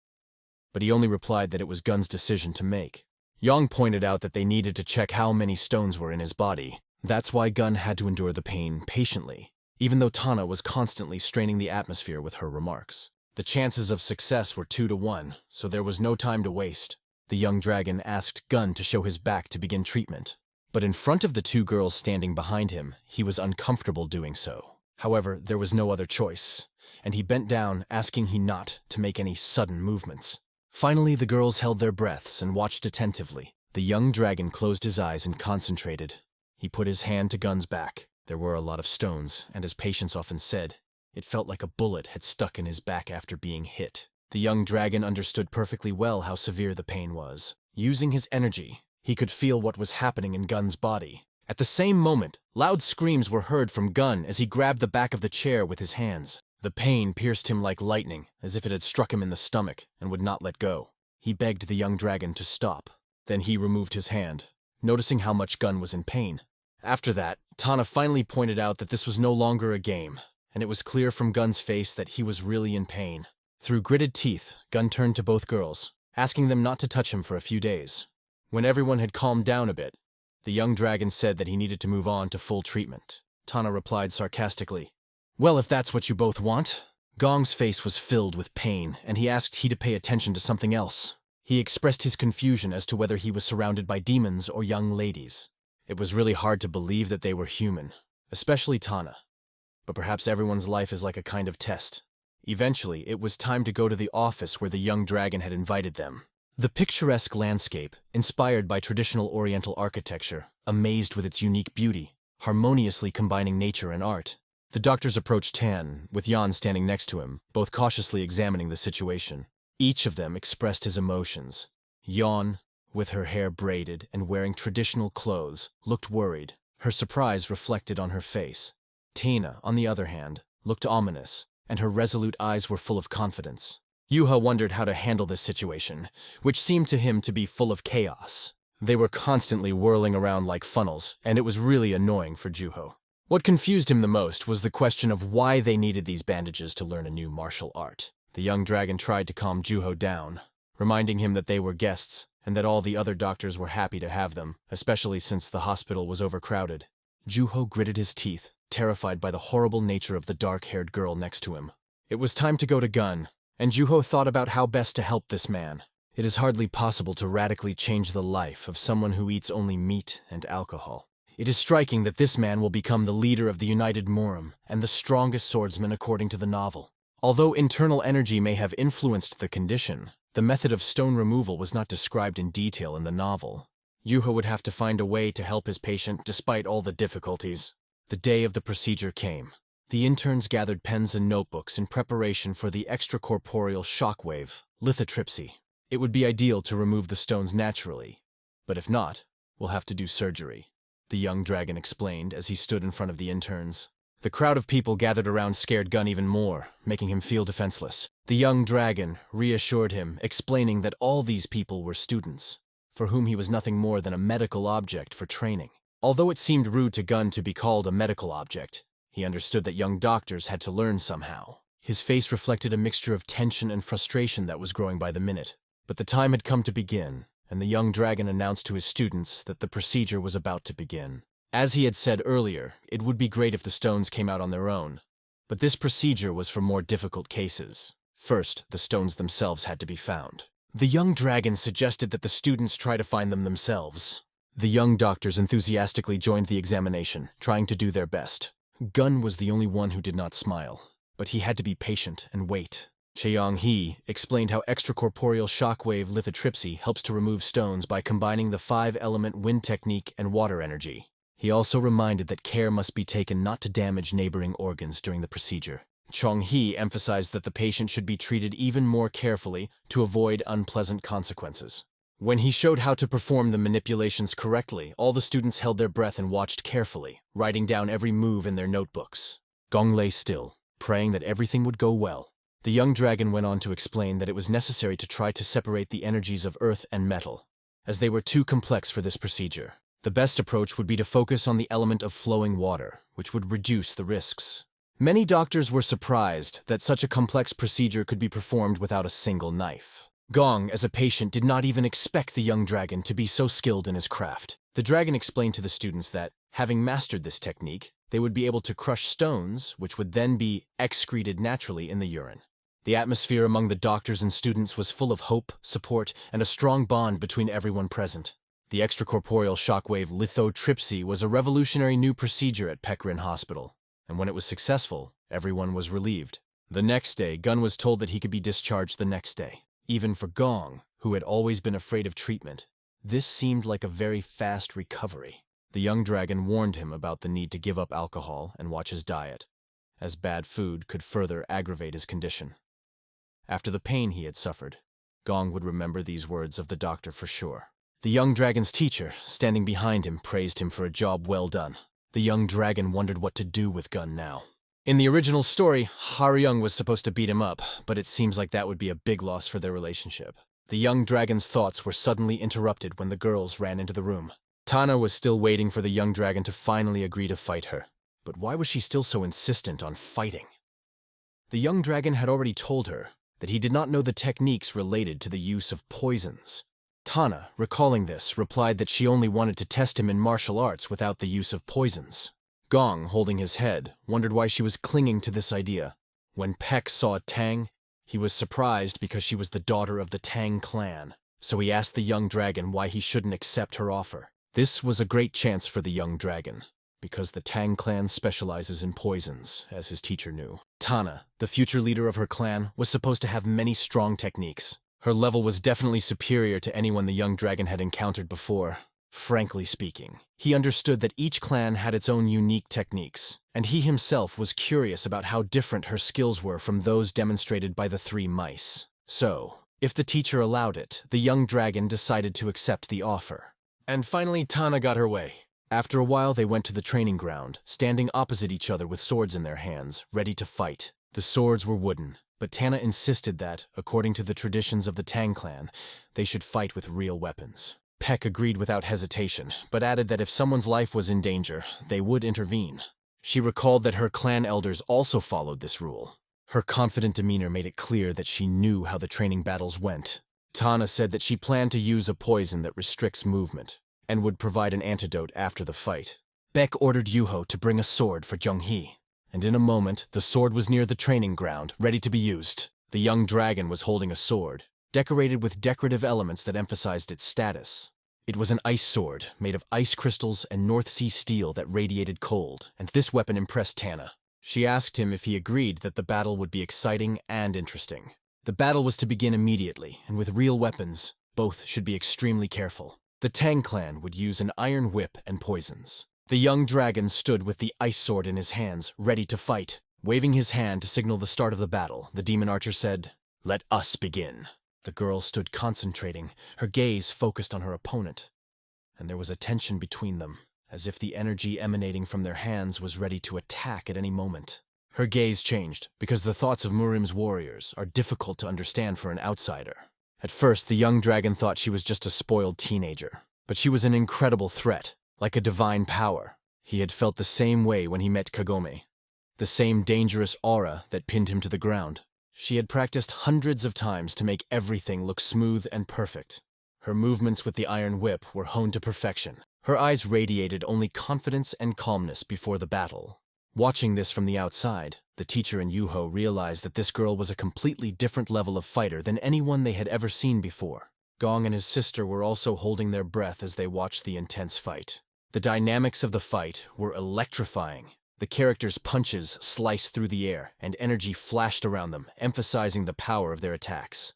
But he only replied that it was Gun's decision to make. Yang pointed out that they needed to check how many stones were in his body. That's why Gun had to endure the pain patiently, even though Tana was constantly straining the atmosphere with her remarks. The chances of success were 2-1, so there was no time to waste. The young dragon asked Gun to show his back to begin treatment. But in front of the two girls standing behind him, he was uncomfortable doing so. However, there was no other choice, and he bent down, asking he not to make any sudden movements. Finally, the girls held their breaths and watched attentively. The young dragon closed his eyes and concentrated. He put his hand to Gun's back. There were a lot of stones, and as patients often said, it felt like a bullet had stuck in his back after being hit. The young dragon understood perfectly well how severe the pain was. Using his energy, he could feel what was happening in Gun's body. At the same moment, loud screams were heard from Gun as he grabbed the back of the chair with his hands. The pain pierced him like lightning, as if it had struck him in the stomach, and would not let go. He begged the young dragon to stop. Then he removed his hand, noticing how much Gun was in pain. After that, Tana finally pointed out that this was no longer a game, and it was clear from Gun's face that he was really in pain. Through gritted teeth, Gun turned to both girls, asking them not to touch him for a few days. When everyone had calmed down a bit, the young dragon said that he needed to move on to full treatment. Tana replied sarcastically, "Well, if that's what you both want." Gong's face was filled with pain, and he asked he to pay attention to something else. He expressed his confusion as to whether he was surrounded by demons or young ladies. It was really hard to believe that they were human, especially Tana. But perhaps everyone's life is like a kind of test. Eventually, it was time to go to the office where the young dragon had invited them. The picturesque landscape, inspired by traditional Oriental architecture, amazed with its unique beauty, harmoniously combining nature and art. The doctors approached Tan, with Yan standing next to him, both cautiously examining the situation. Each of them expressed his emotions. Yan, with her hair braided and wearing traditional clothes, looked worried, her surprise reflected on her face. Tina, on the other hand, looked ominous, and her resolute eyes were full of confidence. Yuha wondered how to handle this situation, which seemed to him to be full of chaos. They were constantly whirling around like funnels, and it was really annoying for Juho. What confused him the most was the question of why they needed these bandages to learn a new martial art. The young dragon tried to calm Juho down, reminding him that they were guests, and that all the other doctors were happy to have them, especially since the hospital was overcrowded. Juho gritted his teeth, terrified by the horrible nature of the dark-haired girl next to him. It was time to go to Gun, and Juho thought about how best to help this man. It is hardly possible to radically change the life of someone who eats only meat and alcohol. It is striking that this man will become the leader of the United Morum and the strongest swordsman according to the novel. Although internal energy may have influenced the condition, the method of stone removal was not described in detail in the novel. Juho would have to find a way to help his patient despite all the difficulties. The day of the procedure came. The interns gathered pens and notebooks in preparation for the extracorporeal shockwave, lithotripsy. It would be ideal to remove the stones naturally, but if not, we'll have to do surgery, the young dragon explained as he stood in front of the interns. The crowd of people gathered around scared Gun even more, making him feel defenseless. The young dragon reassured him, explaining that all these people were students, for whom he was nothing more than a medical object for training. Although it seemed rude to Gun to be called a medical object, he understood that young doctors had to learn somehow. His face reflected a mixture of tension and frustration that was growing by the minute. But the time had come to begin, and the young dragon announced to his students that the procedure was about to begin. As he had said earlier, it would be great if the stones came out on their own. But this procedure was for more difficult cases. First, the stones themselves had to be found. The young dragon suggested that the students try to find them themselves. The young doctors enthusiastically joined the examination, trying to do their best. Gun was the only one who did not smile, but he had to be patient and wait. Cheong-hee explained how extracorporeal shockwave lithotripsy helps to remove stones by combining the 5-element wind technique and water energy. He also reminded that care must be taken not to damage neighboring organs during the procedure. Chong-hee emphasized that the patient should be treated even more carefully to avoid unpleasant consequences. When he showed how to perform the manipulations correctly, all the students held their breath and watched carefully, writing down every move in their notebooks. Gong lay still, praying that everything would go well. The young dragon went on to explain that it was necessary to try to separate the energies of earth and metal, as they were too complex for this procedure. The best approach would be to focus on the element of flowing water, which would reduce the risks. Many doctors were surprised that such a complex procedure could be performed without a single knife. Gong, as a patient, did not even expect the young dragon to be so skilled in his craft. The dragon explained to the students that, having mastered this technique, they would be able to crush stones, which would then be excreted naturally in the urine. The atmosphere among the doctors and students was full of hope, support, and a strong bond between everyone present. The extracorporeal shockwave lithotripsy was a revolutionary new procedure at Peckrin Hospital, and when it was successful, everyone was relieved. The next day, Gun was told that he could be discharged the next day. Even for Gong, who had always been afraid of treatment, this seemed like a very fast recovery. The young dragon warned him about the need to give up alcohol and watch his diet, as bad food could further aggravate his condition. After the pain he had suffered, Gong would remember these words of the doctor for sure. The young dragon's teacher, standing behind him, praised him for a job well done. The young dragon wondered what to do with Gun now. In the original story, Haryung was supposed to beat him up, but it seems like that would be a big loss for their relationship. The young dragon's thoughts were suddenly interrupted when the girls ran into the room. Tana was still waiting for the young dragon to finally agree to fight her. But why was she still so insistent on fighting? The young dragon had already told her that he did not know the techniques related to the use of poisons. Tana, recalling this, replied that she only wanted to test him in martial arts without the use of poisons. Gong, holding his head, wondered why she was clinging to this idea. When Peck saw Tang, he was surprised because she was the daughter of the Tang clan, so he asked the young dragon why he shouldn't accept her offer. This was a great chance for the young dragon, because the Tang clan specializes in poisons, as his teacher knew. Tana, the future leader of her clan, was supposed to have many strong techniques. Her level was definitely superior to anyone the young dragon had encountered before. Frankly speaking, he understood that each clan had its own unique techniques, and he himself was curious about how different her skills were from those demonstrated by the 3 mice. So, if the teacher allowed it, the young dragon decided to accept the offer. And finally, Tana got her way. After a while, they went to the training ground, standing opposite each other with swords in their hands, ready to fight. The swords were wooden, but Tana insisted that, according to the traditions of the Tang clan, they should fight with real weapons. Peck agreed without hesitation, but added that if someone's life was in danger, they would intervene. She recalled that her clan elders also followed this rule. Her confident demeanor made it clear that she knew how the training battles went. Tana said that she planned to use a poison that restricts movement, and would provide an antidote after the fight. Beck ordered Yuho to bring a sword for Jung-hee, and in a moment, the sword was near the training ground, ready to be used. The young dragon was holding a sword, decorated with decorative elements that emphasized its status. It was an ice sword, made of ice crystals and North Sea steel that radiated cold, and this weapon impressed Tana. She asked him if he agreed that the battle would be exciting and interesting. The battle was to begin immediately, and with real weapons, both should be extremely careful. The Tang clan would use an iron whip and poisons. The young dragon stood with the ice sword in his hands, ready to fight. Waving his hand to signal the start of the battle, the demon archer said, "Let us begin." The girl stood concentrating, her gaze focused on her opponent, and there was a tension between them, as if the energy emanating from their hands was ready to attack at any moment. Her gaze changed, because the thoughts of Murim's warriors are difficult to understand for an outsider. At first, the young dragon thought she was just a spoiled teenager, but she was an incredible threat, like a divine power. He had felt the same way when he met Kagome, the same dangerous aura that pinned him to the ground. She had practiced hundreds of times to make everything look smooth and perfect. Her movements with the iron whip were honed to perfection. Her eyes radiated only confidence and calmness before the battle. Watching this from the outside, the teacher and Yuho realized that this girl was a completely different level of fighter than anyone they had ever seen before. Gong and his sister were also holding their breath as they watched the intense fight. The dynamics of the fight were electrifying. The characters' punches sliced through the air, and energy flashed around them, emphasizing the power of their attacks.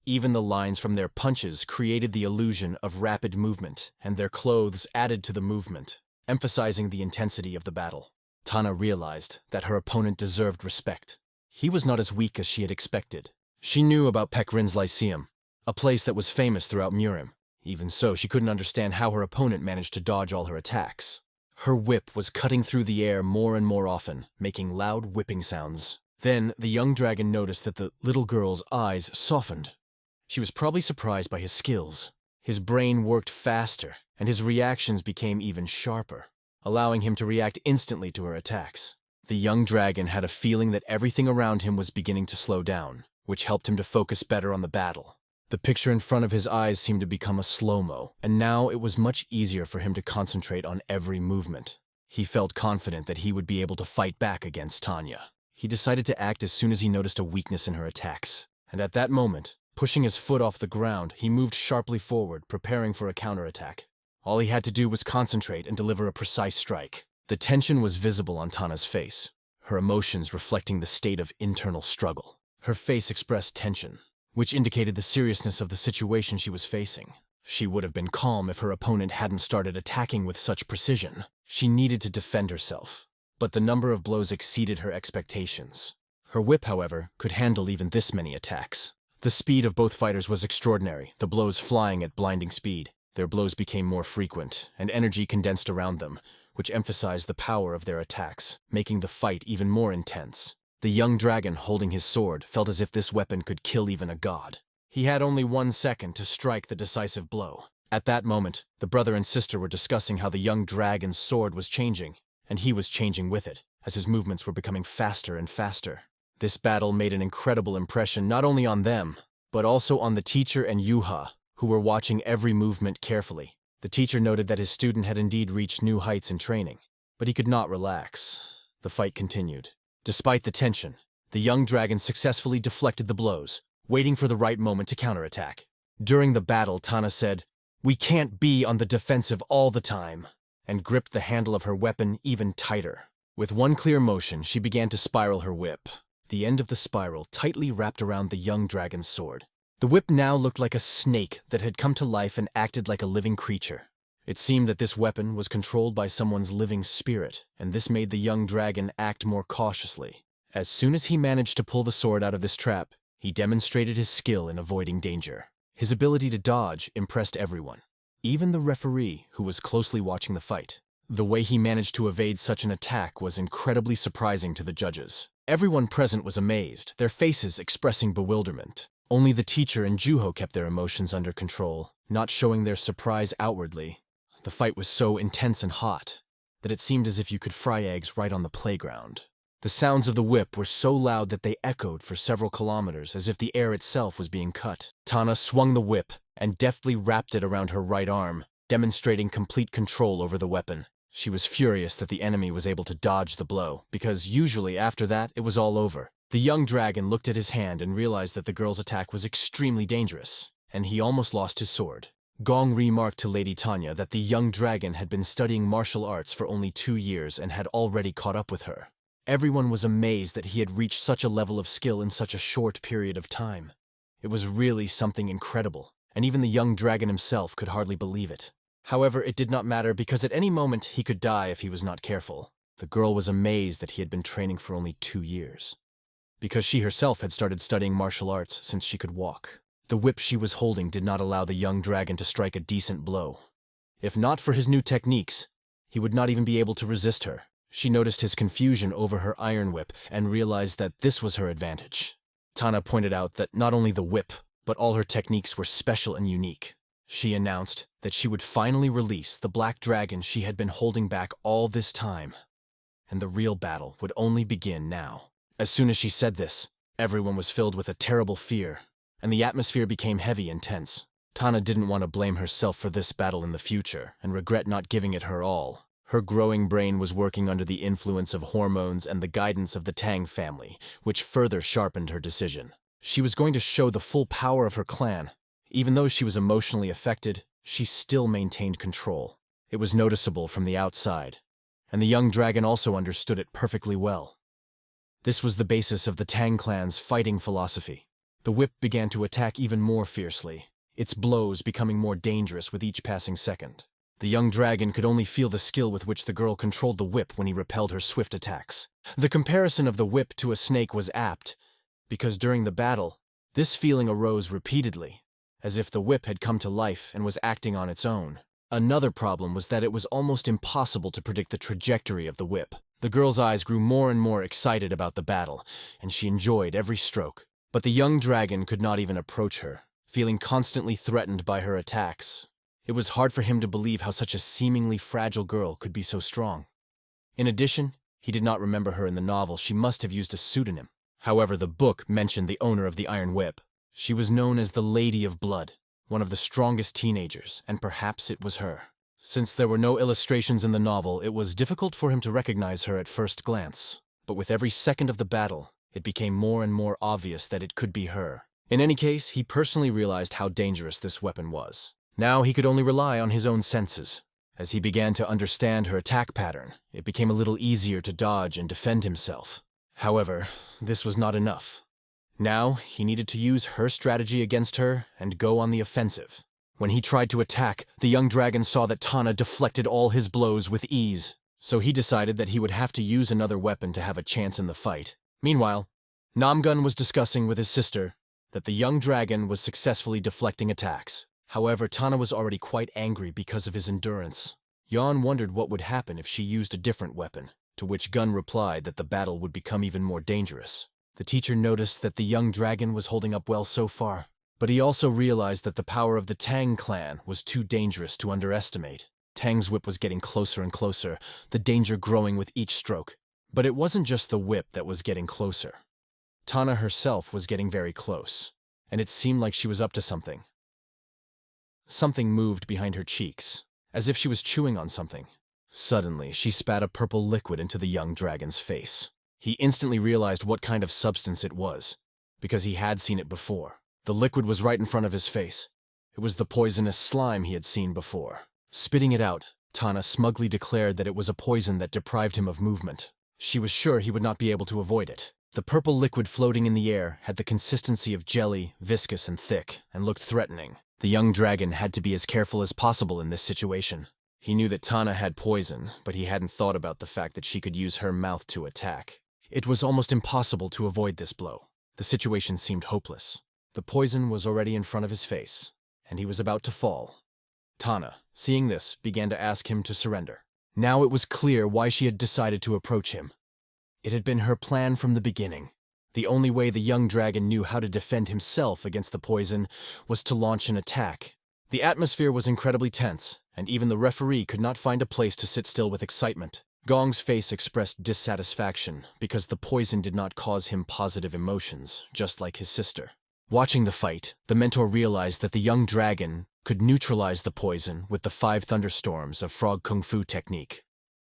Even the lines from their punches created the illusion of rapid movement, and their clothes added to the movement, emphasizing the intensity of the battle. Tana realized that her opponent deserved respect. He was not as weak as she had expected. She knew about Pekrin's Lyceum, a place that was famous throughout Murim. Even so, she couldn't understand how her opponent managed to dodge all her attacks. Her whip was cutting through the air more and more often, making loud whipping sounds. Then, the young dragon noticed that the little girl's eyes softened. She was probably surprised by his skills. His brain worked faster, and his reactions became even sharper, allowing him to react instantly to her attacks. The young dragon had a feeling that everything around him was beginning to slow down, which helped him to focus better on the battle. The picture in front of his eyes seemed to become a slow-mo, and now it was much easier for him to concentrate on every movement. He felt confident that he would be able to fight back against Tanya. He decided to act as soon as he noticed a weakness in her attacks, and at that moment, pushing his foot off the ground, he moved sharply forward, preparing for a counterattack. All he had to do was concentrate and deliver a precise strike. The tension was visible on Tana's face, her emotions reflecting the state of internal struggle. Her face expressed tension, which indicated the seriousness of the situation she was facing. She would have been calm if her opponent hadn't started attacking with such precision. She needed to defend herself, but the number of blows exceeded her expectations. Her whip, however, could handle even this many attacks. The speed of both fighters was extraordinary, the blows flying at blinding speed. Their blows became more frequent, and energy condensed around them, which emphasized the power of their attacks, making the fight even more intense. The young dragon, holding his sword, felt as if this weapon could kill even a god. He had only 1 second to strike the decisive blow. At that moment, the brother and sister were discussing how the young dragon's sword was changing, and he was changing with it, as his movements were becoming faster and faster. This battle made an incredible impression not only on them, but also on the teacher and Yuha, who were watching every movement carefully. The teacher noted that his student had indeed reached new heights in training, but he could not relax. The fight continued. Despite the tension, the young dragon successfully deflected the blows, waiting for the right moment to counterattack. During the battle, Tana said, "We can't be on the defensive all the time," and gripped the handle of her weapon even tighter. With one clear motion, she began to spiral her whip. The end of the spiral tightly wrapped around the young dragon's sword. The whip now looked like a snake that had come to life and acted like a living creature. It seemed that this weapon was controlled by someone's living spirit, and this made the young dragon act more cautiously. As soon as he managed to pull the sword out of this trap, he demonstrated his skill in avoiding danger. His ability to dodge impressed everyone, even the referee who was closely watching the fight. The way he managed to evade such an attack was incredibly surprising to the judges. Everyone present was amazed, their faces expressing bewilderment. Only the teacher and Juho kept their emotions under control, not showing their surprise outwardly. The fight was so intense and hot that it seemed as if you could fry eggs right on the playground. The sounds of the whip were so loud that they echoed for several kilometers, as if the air itself was being cut. Tana swung the whip and deftly wrapped it around her right arm, demonstrating complete control over the weapon. She was furious that the enemy was able to dodge the blow, because usually after that it was all over. The young dragon looked at his hand and realized that the girl's attack was extremely dangerous, and he almost lost his sword. Gong remarked to Lady Tanya that the young dragon had been studying martial arts for only 2 years and had already caught up with her. Everyone was amazed that he had reached such a level of skill in such a short period of time. It was really something incredible, and even the young dragon himself could hardly believe it. However, it did not matter because at any moment he could die if he was not careful. The girl was amazed that he had been training for only 2 years, because she herself had started studying martial arts since she could walk. The whip she was holding did not allow the young dragon to strike a decent blow. If not for his new techniques, he would not even be able to resist her. She noticed his confusion over her iron whip and realized that this was her advantage. Tana pointed out that not only the whip, but all her techniques were special and unique. She announced that she would finally release the black dragon she had been holding back all this time, and the real battle would only begin now. As soon as she said this, everyone was filled with a terrible fear, and the atmosphere became heavy and tense. Tana didn't want to blame herself for this battle in the future and regret not giving it her all. Her growing brain was working under the influence of hormones and the guidance of the Tang family, which further sharpened her decision. She was going to show the full power of her clan, Even though she was emotionally affected, she still maintained control. It was noticeable from the outside, and the young dragon also understood it perfectly well. This was the basis of the Tang clan's fighting philosophy. The whip began to attack even more fiercely, its blows becoming more dangerous with each passing second. The young dragon could only feel the skill with which the girl controlled the whip when he repelled her swift attacks. The comparison of the whip to a snake was apt, because during the battle, this feeling arose repeatedly, as if the whip had come to life and was acting on its own. Another problem was that it was almost impossible to predict the trajectory of the whip. The girl's eyes grew more and more excited about the battle, and she enjoyed every stroke. But the young dragon could not even approach her, feeling constantly threatened by her attacks. It was hard for him to believe how such a seemingly fragile girl could be so strong. In addition, he did not remember her in the novel. She must have used a pseudonym. However, the book mentioned the owner of the Iron Whip. She was known as the Lady of Blood, one of the strongest teenagers, and perhaps it was her. Since there were no illustrations in the novel, it was difficult for him to recognize her at first glance. But with every second of the battle, it became more and more obvious that it could be her. In any case, he personally realized how dangerous this weapon was. Now he could only rely on his own senses. As he began to understand her attack pattern, it became a little easier to dodge and defend himself. However, this was not enough. Now, he needed to use her strategy against her and go on the offensive. When he tried to attack, the young dragon saw that Tana deflected all his blows with ease, so he decided that he would have to use another weapon to have a chance in the fight. Meanwhile, Namgun was discussing with his sister that the young dragon was successfully deflecting attacks. However, Tana was already quite angry because of his endurance. Yon wondered what would happen if she used a different weapon, to which Gun replied that the battle would become even more dangerous. The teacher noticed that the young dragon was holding up well so far, but he also realized that the power of the Tang clan was too dangerous to underestimate. Tang's whip was getting closer and closer, the danger growing with each stroke. But it wasn't just the whip that was getting closer. Tana herself was getting very close, and it seemed like she was up to something. Something moved behind her cheeks, as if she was chewing on something. Suddenly, she spat a purple liquid into the young dragon's face. He instantly realized what kind of substance it was, because he had seen it before. The liquid was right in front of his face. It was the poisonous slime he had seen before. Spitting it out, Tana smugly declared that it was a poison that deprived him of movement. She was sure he would not be able to avoid it. The purple liquid floating in the air had the consistency of jelly, viscous and thick, and looked threatening. The young dragon had to be as careful as possible in this situation. He knew that Tana had poison, but he hadn't thought about the fact that she could use her mouth to attack. It was almost impossible to avoid this blow. The situation seemed hopeless. The poison was already in front of his face, and he was about to fall. Tana, seeing this, began to ask him to surrender. Now it was clear why she had decided to approach him. It had been her plan from the beginning. The only way the young dragon knew how to defend himself against the poison was to launch an attack. The atmosphere was incredibly tense, and even the referee could not find a place to sit still with excitement. Gong's face expressed dissatisfaction because the poison did not cause him positive emotions, just like his sister. Watching the fight, the mentor realized that the young dragon could neutralize the poison with the 5 thunderstorms of frog kung fu technique.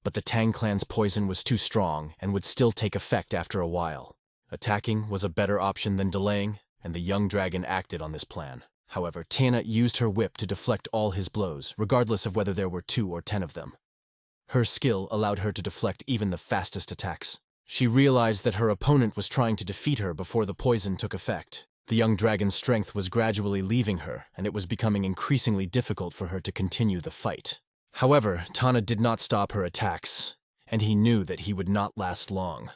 But the Tang clan's poison was too strong and would still take effect after a while. Attacking was a better option than delaying, and the young dragon acted on this plan. However, Tana used her whip to deflect all his blows, regardless of whether there were 2 or 10 of them. Her skill allowed her to deflect even the fastest attacks. She realized that her opponent was trying to defeat her before the poison took effect. The young dragon's strength was gradually leaving her, and it was becoming increasingly difficult for her to continue the fight. However, Tana did not stop her attacks, and he knew that he would not last long.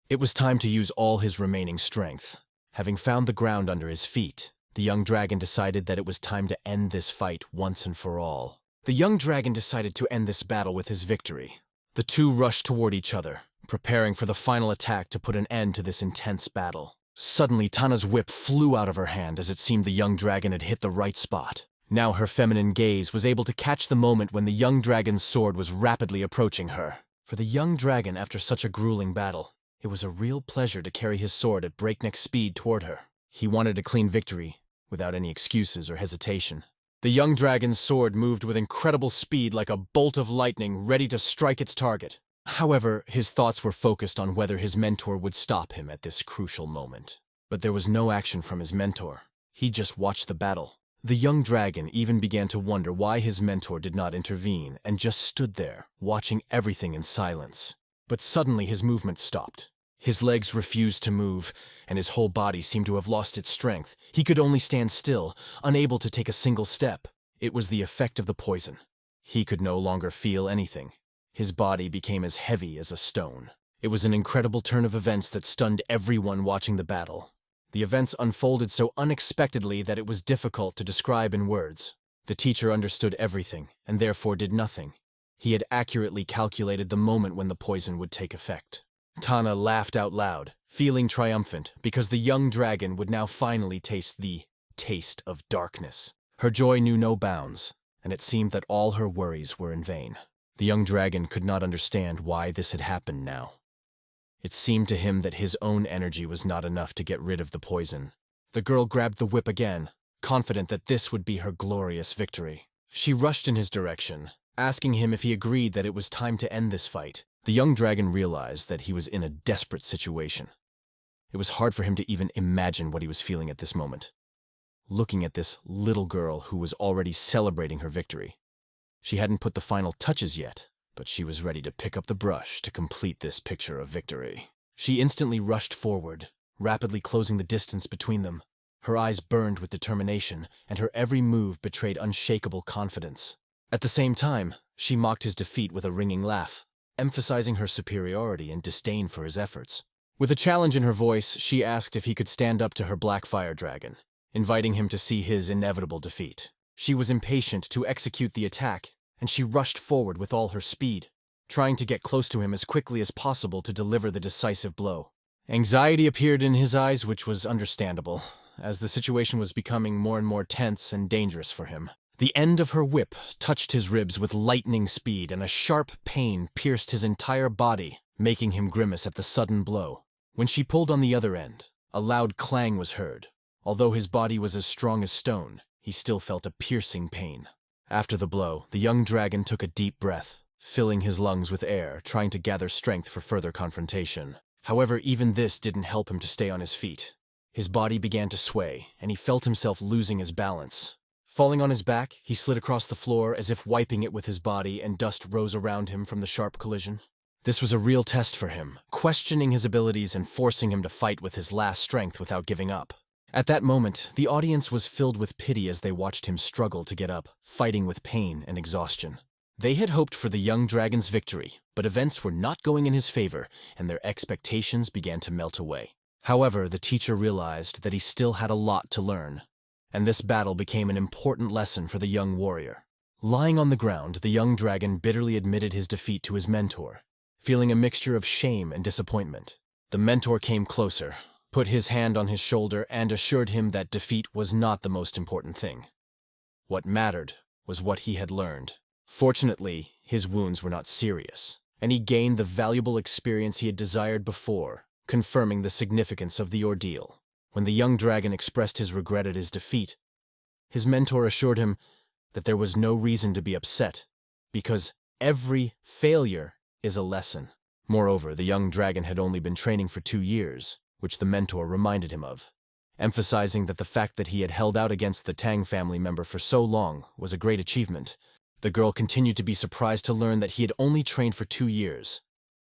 It was time to use all his remaining strength. Having found the ground under his feet, the young dragon decided that it was time to end this fight once and for all. The young dragon decided to end this battle with his victory. The two rushed toward each other, preparing for the final attack to put an end to this intense battle. Suddenly, Tana's whip flew out of her hand as it seemed the young dragon had hit the right spot. Now her feminine gaze was able to catch the moment when the young dragon's sword was rapidly approaching her. For the young dragon, after such a grueling battle, it was a real pleasure to carry his sword at breakneck speed toward her. He wanted a clean victory, without any excuses or hesitation. The young dragon's sword moved with incredible speed like a bolt of lightning ready to strike its target. However, his thoughts were focused on whether his mentor would stop him at this crucial moment. But there was no action from his mentor. He just watched the battle. The young dragon even began to wonder why his mentor did not intervene and just stood there, watching everything in silence. But suddenly his movement stopped. His legs refused to move, and his whole body seemed to have lost its strength. He could only stand still, unable to take a single step. It was the effect of the poison. He could no longer feel anything. His body became as heavy as a stone. It was an incredible turn of events that stunned everyone watching the battle. The events unfolded so unexpectedly that it was difficult to describe in words. The teacher understood everything, and therefore did nothing. He had accurately calculated the moment when the poison would take effect. Tana laughed out loud, feeling triumphant, because the young dragon would now finally taste the taste of darkness. Her joy knew no bounds, and it seemed that all her worries were in vain. The young dragon could not understand why this had happened now. It seemed to him that his own energy was not enough to get rid of the poison. The girl grabbed the whip again, confident that this would be her glorious victory. She rushed in his direction, asking him if he agreed that it was time to end this fight. The young dragon realized that he was in a desperate situation. It was hard for him to even imagine what he was feeling at this moment. Looking at this little girl who was already celebrating her victory. She hadn't put the final touches yet, but she was ready to pick up the brush to complete this picture of victory. She instantly rushed forward, rapidly closing the distance between them. Her eyes burned with determination, and her every move betrayed unshakable confidence. At the same time, she mocked his defeat with a ringing laugh, emphasizing her superiority and disdain for his efforts. With a challenge in her voice, she asked if he could stand up to her black fire dragon, inviting him to see his inevitable defeat. She was impatient to execute the attack, and she rushed forward with all her speed, trying to get close to him as quickly as possible to deliver the decisive blow. Anxiety appeared in his eyes, which was understandable, as the situation was becoming more and more tense and dangerous for him. The end of her whip touched his ribs with lightning speed, and a sharp pain pierced his entire body, making him grimace at the sudden blow. When she pulled on the other end, a loud clang was heard. Although his body was as strong as stone, he still felt a piercing pain. After the blow, the young dragon took a deep breath, filling his lungs with air, trying to gather strength for further confrontation. However, even this didn't help him to stay on his feet. His body began to sway, and he felt himself losing his balance. Falling on his back, he slid across the floor as if wiping it with his body, and dust rose around him from the sharp collision. This was a real test for him, questioning his abilities and forcing him to fight with his last strength without giving up. At that moment, the audience was filled with pity as they watched him struggle to get up, fighting with pain and exhaustion. They had hoped for the young dragon's victory, but events were not going in his favor, and their expectations began to melt away. However, the teacher realized that he still had a lot to learn, and this battle became an important lesson for the young warrior. Lying on the ground, the young dragon bitterly admitted his defeat to his mentor, feeling a mixture of shame and disappointment. The mentor came closer, put his hand on his shoulder, and assured him that defeat was not the most important thing. What mattered was what he had learned. Fortunately, his wounds were not serious, and he gained the valuable experience he had desired before, confirming the significance of the ordeal. When the young dragon expressed his regret at his defeat, his mentor assured him that there was no reason to be upset, because every failure is a lesson. Moreover, the young dragon had only been training for 2 years, which the mentor reminded him of, emphasizing that the fact that he had held out against the Tang family member for so long was a great achievement. The girl continued to be surprised to learn that he had only trained for 2 years,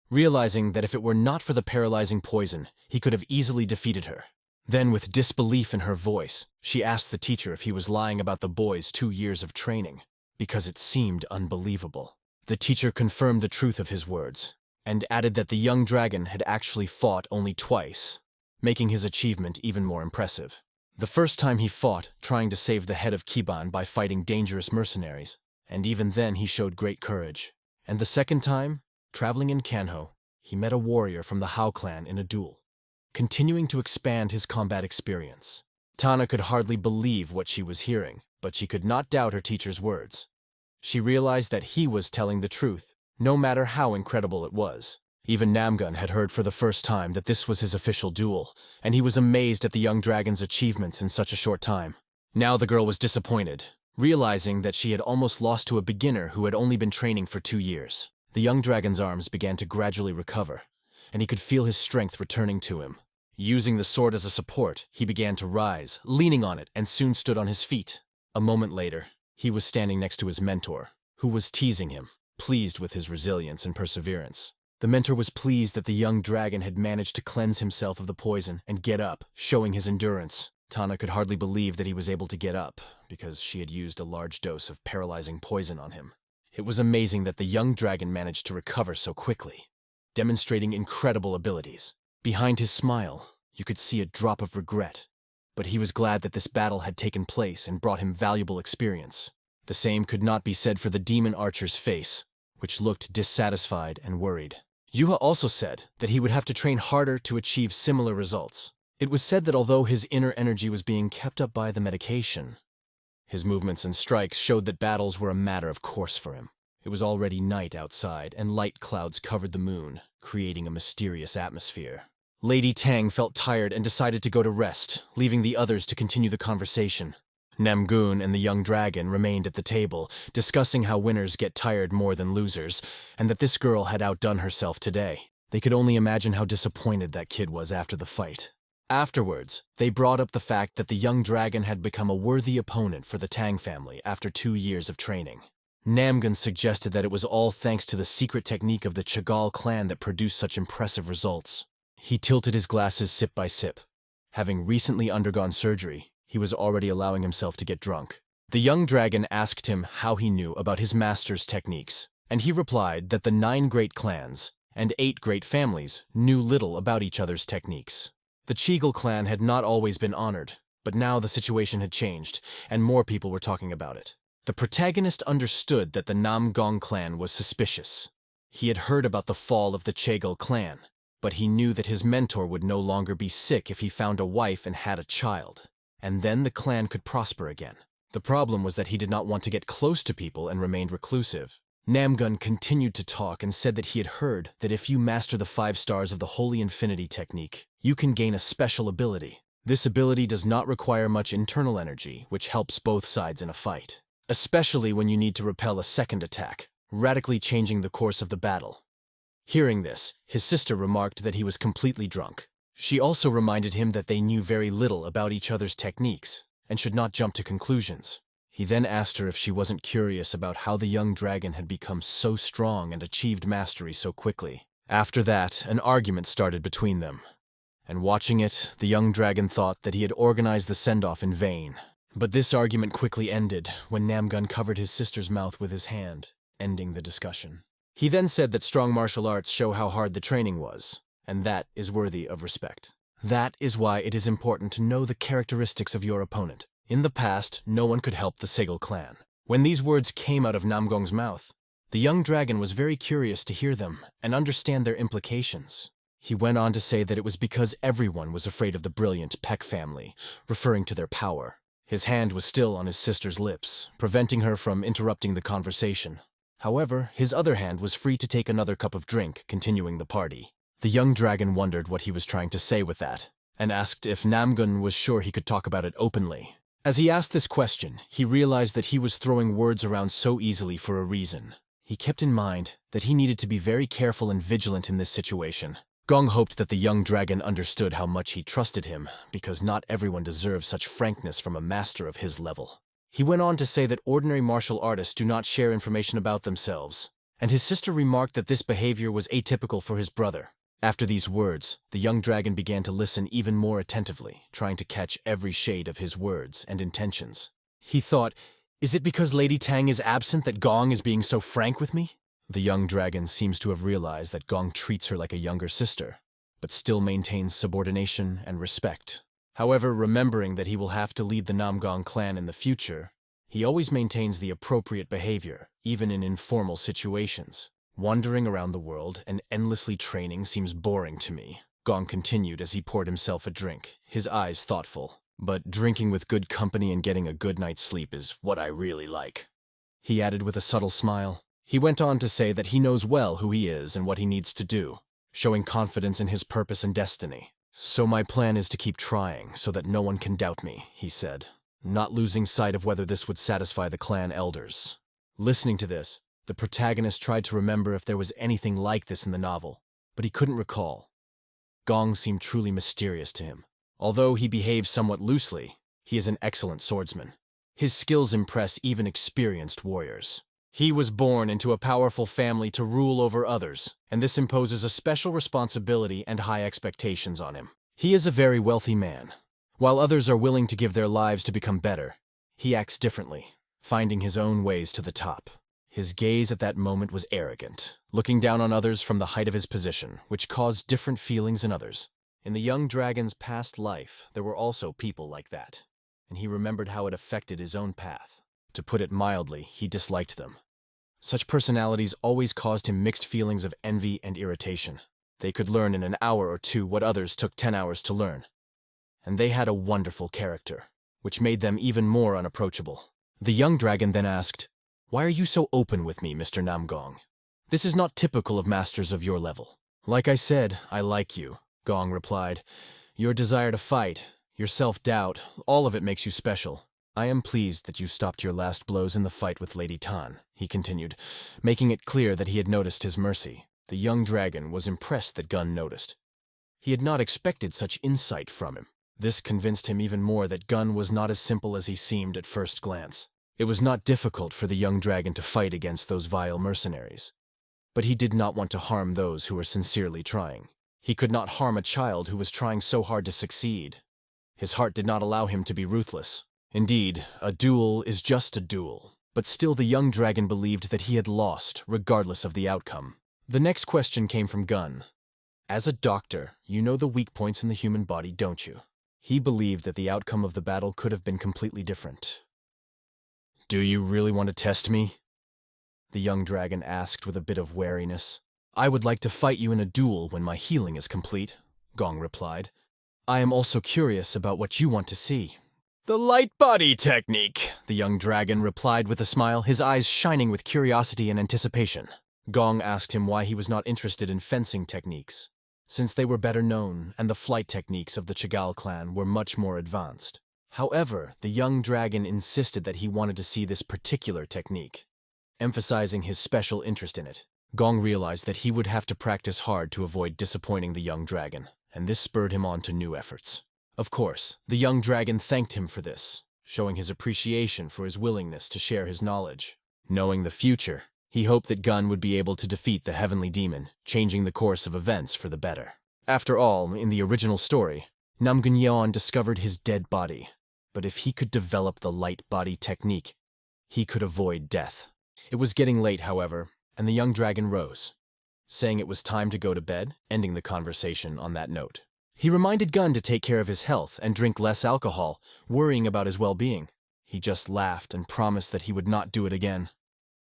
realizing that if it were not for the paralyzing poison, he could have easily defeated her. Then, with disbelief in her voice, she asked the teacher if he was lying about the boy's 2 years of training, because it seemed unbelievable. The teacher confirmed the truth of his words, and added that the young dragon had actually fought only twice, making his achievement even more impressive. The first time he fought, trying to save the head of Kiban by fighting dangerous mercenaries, and even then he showed great courage. And the second time, traveling in Kanho, he met a warrior from the Hao clan in a duel, continuing to expand his combat experience. Tana could hardly believe what she was hearing, but she could not doubt her teacher's words. She realized that he was telling the truth, no matter how incredible it was. Even Namgun had heard for the first time that this was his official duel, and he was amazed at the young dragon's achievements in such a short time. Now the girl was disappointed, realizing that she had almost lost to a beginner who had only been training for 2 years. The young dragon's arms began to gradually recover, and he could feel his strength returning to him. Using the sword as a support, he began to rise, leaning on it, and soon stood on his feet. A moment later, he was standing next to his mentor, who was teasing him, pleased with his resilience and perseverance. The mentor was pleased that the young dragon had managed to cleanse himself of the poison and get up, showing his endurance. Tana could hardly believe that he was able to get up, because she had used a large dose of paralyzing poison on him. It was amazing that the young dragon managed to recover so quickly, demonstrating incredible abilities. Behind his smile, you could see a drop of regret, but he was glad that this battle had taken place and brought him valuable experience. The same could not be said for the demon archer's face, which looked dissatisfied and worried. Yuha also said that he would have to train harder to achieve similar results. It was said that although his inner energy was being kept up by the medication, his movements and strikes showed that battles were a matter of course for him. It was already night outside, and light clouds covered the moon, creating a mysterious atmosphere. Lady Tang felt tired and decided to go to rest, leaving the others to continue the conversation. Namgun and the young dragon remained at the table, discussing how winners get tired more than losers, and that this girl had outdone herself today. They could only imagine how disappointed that kid was after the fight. Afterwards, they brought up the fact that the young dragon had become a worthy opponent for the Tang family after 2 years of training. Namgun suggested that it was all thanks to the secret technique of the Chagall clan that produced such impressive results. He tilted his glasses sip by sip. Having recently undergone surgery, he was already allowing himself to get drunk. The young dragon asked him how he knew about his master's techniques, and he replied that the 9 great clans and 8 great families knew little about each other's techniques. The Chagall clan had not always been honored, but now the situation had changed, and more people were talking about it. The protagonist understood that the Namgong clan was suspicious. He had heard about the fall of the Chagall clan, but he knew that his mentor would no longer be sick if he found a wife and had a child, and then the clan could prosper again. The problem was that he did not want to get close to people and remained reclusive. Namgun continued to talk and said that he had heard that if you master the 5 stars of the Holy Infinity technique, you can gain a special ability. This ability does not require much internal energy, which helps both sides in a fight, especially when you need to repel a second attack, radically changing the course of the battle. Hearing this, his sister remarked that he was completely drunk. She also reminded him that they knew very little about each other's techniques and should not jump to conclusions. He then asked her if she wasn't curious about how the young dragon had become so strong and achieved mastery so quickly. After that, an argument started between them, and watching it, the young dragon thought that he had organized the send-off in vain. But this argument quickly ended when Namgun covered his sister's mouth with his hand, ending the discussion. He then said that strong martial arts show how hard the training was, and that is worthy of respect. That is why it is important to know the characteristics of your opponent. In the past, no one could help the Chagall clan. When these words came out of Namgong's mouth, the young dragon was very curious to hear them and understand their implications. He went on to say that it was because everyone was afraid of the brilliant Peck family, referring to their power. His hand was still on his sister's lips, preventing her from interrupting the conversation. However, his other hand was free to take another cup of drink, continuing the party. The young dragon wondered what he was trying to say with that, and asked if Namgun was sure he could talk about it openly. As he asked this question, he realized that he was throwing words around so easily for a reason. He kept in mind that he needed to be very careful and vigilant in this situation. Gong hoped that the young dragon understood how much he trusted him, because not everyone deserves such frankness from a master of his level. He went on to say that ordinary martial artists do not share information about themselves, and his sister remarked that this behavior was atypical for his brother. After these words, the young dragon began to listen even more attentively, trying to catch every shade of his words and intentions. He thought, is it because Lady Tang is absent that Gong is being so frank with me? The young dragon seems to have realized that Gong treats her like a younger sister, but still maintains subordination and respect. However, remembering that he will have to lead the Namgong clan in the future, he always maintains the appropriate behavior, even in informal situations. Wandering around the world and endlessly training seems boring to me, Gong continued as he poured himself a drink, his eyes thoughtful. But drinking with good company and getting a good night's sleep is what I really like. He added with a subtle smile. He went on to say that he knows well who he is and what he needs to do, showing confidence in his purpose and destiny. So my plan is to keep trying so that no one can doubt me, he said, not losing sight of whether this would satisfy the clan elders. Listening to this, the protagonist tried to remember if there was anything like this in the novel, but he couldn't recall. Gong seemed truly mysterious to him. Although he behaves somewhat loosely, he is an excellent swordsman. His skills impress even experienced warriors. He was born into a powerful family to rule over others, and this imposes a special responsibility and high expectations on him. He is a very wealthy man. While others are willing to give their lives to become better, he acts differently, finding his own ways to the top. His gaze at that moment was arrogant, looking down on others from the height of his position, which caused different feelings in others. In the young dragon's past life, there were also people like that, and he remembered how it affected his own path. To put it mildly, he disliked them. Such personalities always caused him mixed feelings of envy and irritation. They could learn in an hour or two what others took 10 hours to learn. And they had a wonderful character, which made them even more unapproachable. The young dragon then asked, "Why are you so open with me, Mr. Namgong? This is not typical of masters of your level." "Like I said, I like you," Gong replied. "Your desire to fight, your self-doubt, all of it makes you special. I am pleased that you stopped your last blows in the fight with Lady Tan," he continued, making it clear that he had noticed his mercy. The young dragon was impressed that Gun noticed. He had not expected such insight from him. This convinced him even more that Gun was not as simple as he seemed at first glance. It was not difficult for the young dragon to fight against those vile mercenaries. But he did not want to harm those who were sincerely trying. He could not harm a child who was trying so hard to succeed. His heart did not allow him to be ruthless. Indeed, a duel is just a duel. But still the young dragon believed that he had lost, regardless of the outcome. The next question came from Gun. "As a doctor, you know the weak points in the human body, don't you?" He believed that the outcome of the battle could have been completely different. "Do you really want to test me?" the young dragon asked with a bit of wariness. "I would like to fight you in a duel when my healing is complete," Gong replied. "I am also curious about what you want to see." "The light body technique," the young dragon replied with a smile, his eyes shining with curiosity and anticipation. Gong asked him why he was not interested in fencing techniques, since they were better known and the flight techniques of the Chagall clan were much more advanced. However, the young dragon insisted that he wanted to see this particular technique, emphasizing his special interest in it. Gong realized that he would have to practice hard to avoid disappointing the young dragon, and this spurred him on to new efforts. Of course, the young dragon thanked him for this, showing his appreciation for his willingness to share his knowledge. Knowing the future, he hoped that Gun would be able to defeat the heavenly demon, changing the course of events for the better. After all, in the original story, Namgunyeon discovered his dead body, but if he could develop the light body technique, he could avoid death. It was getting late, however, and the young dragon rose, saying it was time to go to bed, ending the conversation on that note. He reminded Gun to take care of his health and drink less alcohol, worrying about his well-being. He just laughed and promised that he would not do it again.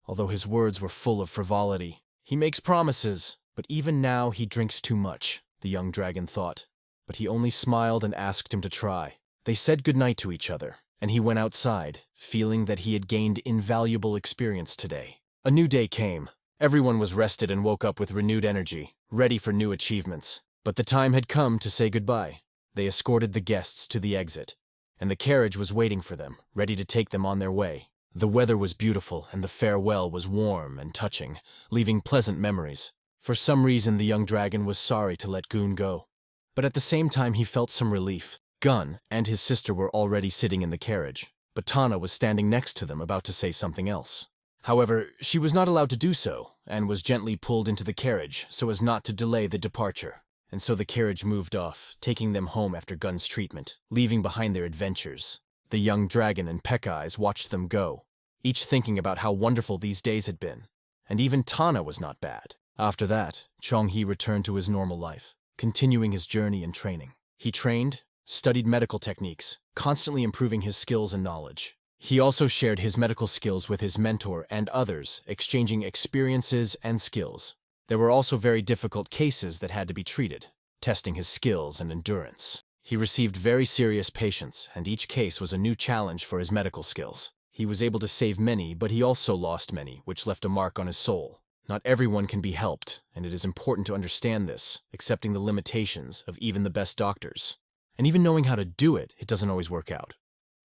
Although his words were full of frivolity. He makes promises, but even now he drinks too much, the young dragon thought. But he only smiled and asked him to try. They said goodnight to each other, and he went outside, feeling that he had gained invaluable experience today. A new day came. Everyone was rested and woke up with renewed energy, ready for new achievements. But the time had come to say goodbye. They escorted the guests to the exit, and the carriage was waiting for them, ready to take them on their way. The weather was beautiful, and the farewell was warm and touching, leaving pleasant memories. For some reason, the young dragon was sorry to let Goon go. But at the same time, he felt some relief. Gun and his sister were already sitting in the carriage, but Tana was standing next to them, about to say something else. However, she was not allowed to do so, and was gently pulled into the carriage so as not to delay the departure. And so the carriage moved off, taking them home after Gun's treatment, leaving behind their adventures. The young dragon and Peck-Eyes watched them go, each thinking about how wonderful these days had been. And even Tana was not bad. After that, Chong-hee returned to his normal life, continuing his journey and training. He trained, studied medical techniques, constantly improving his skills and knowledge. He also shared his medical skills with his mentor and others, exchanging experiences and skills. There were also very difficult cases that had to be treated, testing his skills and endurance. He received very serious patients, and each case was a new challenge for his medical skills. He was able to save many, but he also lost many, which left a mark on his soul. Not everyone can be helped, and it is important to understand this, accepting the limitations of even the best doctors. And even knowing how to do it, it doesn't always work out.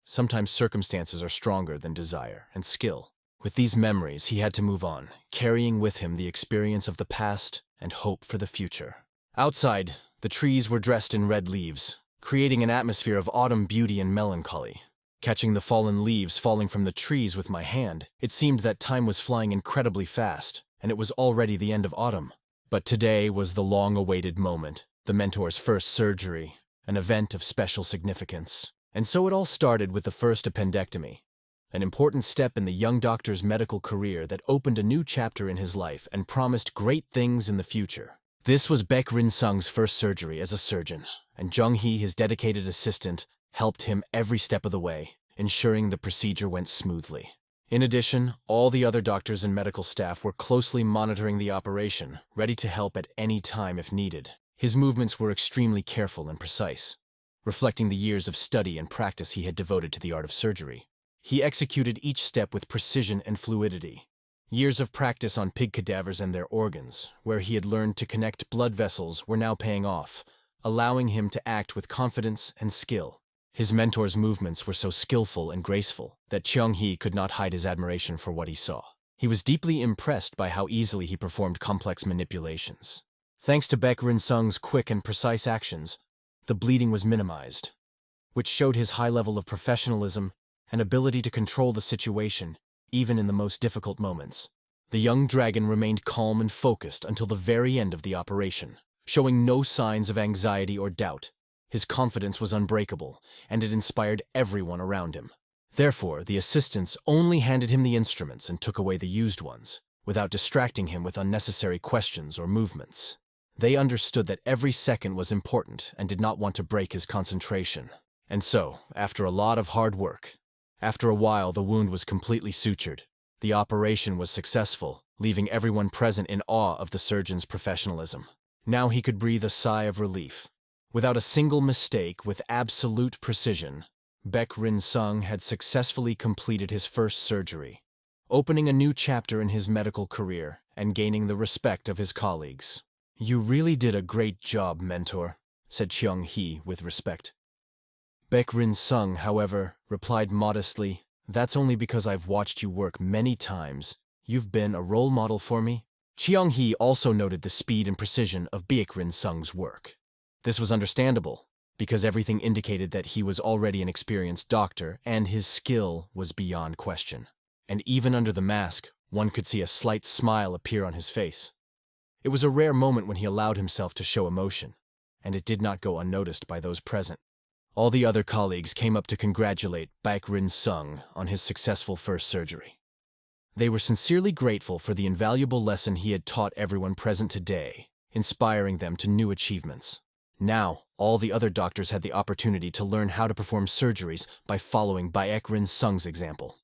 Sometimes circumstances are stronger than desire and skill. With these memories, he had to move on, carrying with him the experience of the past and hope for the future. Outside, The trees were dressed in red leaves, creating an atmosphere of autumn beauty and melancholy. Catching the fallen leaves falling from the trees with my hand, it seemed that time was flying incredibly fast, and it was already the end of autumn. But today was the long-awaited moment, the mentor's first surgery, an event of special significance. And so it all started with the first appendectomy, an important step in the young doctor's medical career that opened a new chapter in his life and promised great things in the future. This was Baek Rin-sung's first surgery as a surgeon, and Jung-hee, his dedicated assistant, helped him every step of the way, ensuring the procedure went smoothly. In addition, all the other doctors and medical staff were closely monitoring the operation, ready to help at any time if needed. His movements were extremely careful and precise, reflecting the years of study and practice he had devoted to the art of surgery. He executed each step with precision and fluidity. Years of practice on pig cadavers and their organs, where he had learned to connect blood vessels, were now paying off, allowing him to act with confidence and skill. His mentor's movements were so skillful and graceful that Cheong-hee could not hide his admiration for what he saw. He was deeply impressed by how easily he performed complex manipulations. Thanks to Baek Rin-sung's quick and precise actions, the bleeding was minimized, which showed his high level of professionalism and ability to control the situation, even in the most difficult moments. The young dragon remained calm and focused until the very end of the operation, showing no signs of anxiety or doubt. His confidence was unbreakable, and it inspired everyone around him. Therefore, the assistants only handed him the instruments and took away the used ones, without distracting him with unnecessary questions or movements. They understood that every second was important and did not want to break his concentration. And so, after a lot of hard work, after a while the wound was completely sutured. The operation was successful, leaving everyone present in awe of the surgeon's professionalism. Now he could breathe a sigh of relief. Without a single mistake, with absolute precision, Baek Rin-sung had successfully completed his first surgery, opening a new chapter in his medical career and gaining the respect of his colleagues. "You really did a great job, mentor," said Cheong-hee with respect. Baek Rin-sung, however, replied modestly, "That's only because I've watched you work many times. You've been a role model for me." Cheong-hee also noted the speed and precision of Baek Rin-sung's work. This was understandable, because everything indicated that he was already an experienced doctor and his skill was beyond question. And even under the mask, one could see a slight smile appear on his face. It was a rare moment when he allowed himself to show emotion, and it did not go unnoticed by those present. All the other colleagues came up to congratulate Baek Rin-sung on his successful first surgery. They were sincerely grateful for the invaluable lesson he had taught everyone present today, inspiring them to new achievements. Now, all the other doctors had the opportunity to learn how to perform surgeries by following Baek Rin-sung's example.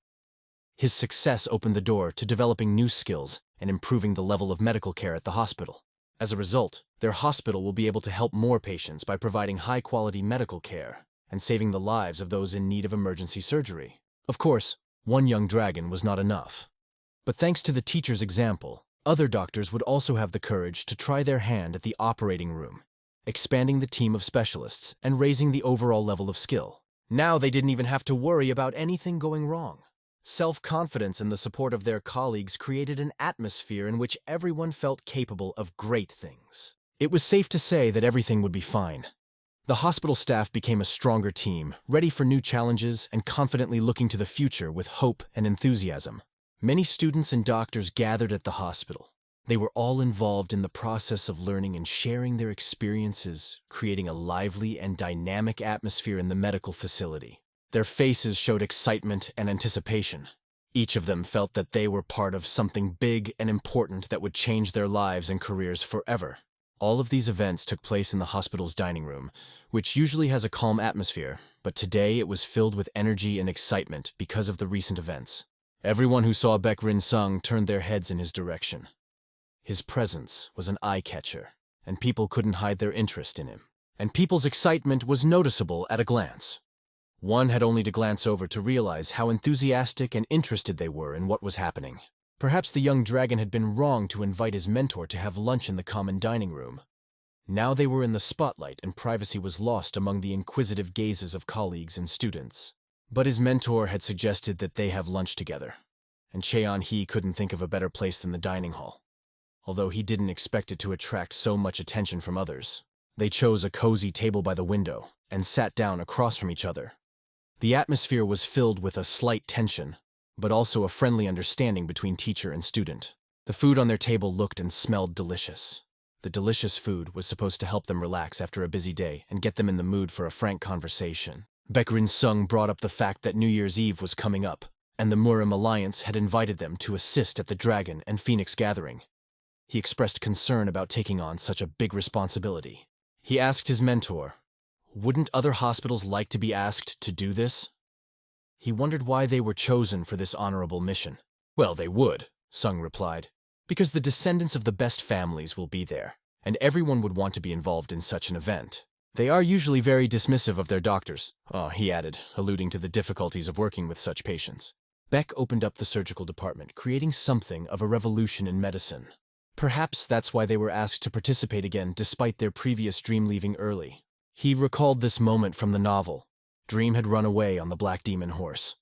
His success opened the door to developing new skills and improving the level of medical care at the hospital. As a result, their hospital will be able to help more patients by providing high-quality medical care and saving the lives of those in need of emergency surgery. Of course, one young dragon was not enough. But thanks to the teacher's example, other doctors would also have the courage to try their hand at the operating room, expanding the team of specialists and raising the overall level of skill. Now they didn't even have to worry about anything going wrong. Self-confidence and the support of their colleagues created an atmosphere in which everyone felt capable of great things. It was safe to say that everything would be fine. The hospital staff became a stronger team, ready for new challenges and confidently looking to the future with hope and enthusiasm. Many students and doctors gathered at the hospital. They were all involved in the process of learning and sharing their experiences, creating a lively and dynamic atmosphere in the medical facility. Their faces showed excitement and anticipation. Each of them felt that they were part of something big and important that would change their lives and careers forever. All of these events took place in the hospital's dining room, which usually has a calm atmosphere, but today it was filled with energy and excitement because of the recent events. Everyone who saw Baek Rin-sung turned their heads in his direction. His presence was an eye-catcher, and people couldn't hide their interest in him. And people's excitement was noticeable at a glance. One had only to glance over to realize how enthusiastic and interested they were in what was happening. Perhaps the young dragon had been wrong to invite his mentor to have lunch in the common dining room. Now they were in the spotlight and privacy was lost among the inquisitive gazes of colleagues and students. But his mentor had suggested that they have lunch together, and Cheon-hee couldn't think of a better place than the dining hall, although he didn't expect it to attract so much attention from others. They chose a cozy table by the window and sat down across from each other. The atmosphere was filled with a slight tension, but also a friendly understanding between teacher and student. The food on their table looked and smelled delicious. The delicious food was supposed to help them relax after a busy day and get them in the mood for a frank conversation. Baekrin Sung brought up the fact that New Year's Eve was coming up, and the Murim Alliance had invited them to assist at the Dragon and Phoenix gathering. He expressed concern about taking on such a big responsibility. He asked his mentor, wouldn't other hospitals like to be asked to do this? He wondered why they were chosen for this honorable mission. Well, they would, Sung replied, because the descendants of the best families will be there, and everyone would want to be involved in such an event. They are usually very dismissive of their doctors, he added, alluding to the difficulties of working with such patients. Beck opened up the surgical department, creating something of a revolution in medicine. Perhaps that's why they were asked to participate again despite their previous dream leaving early. He recalled this moment from the novel. Dream had run away on the Black Demon horse,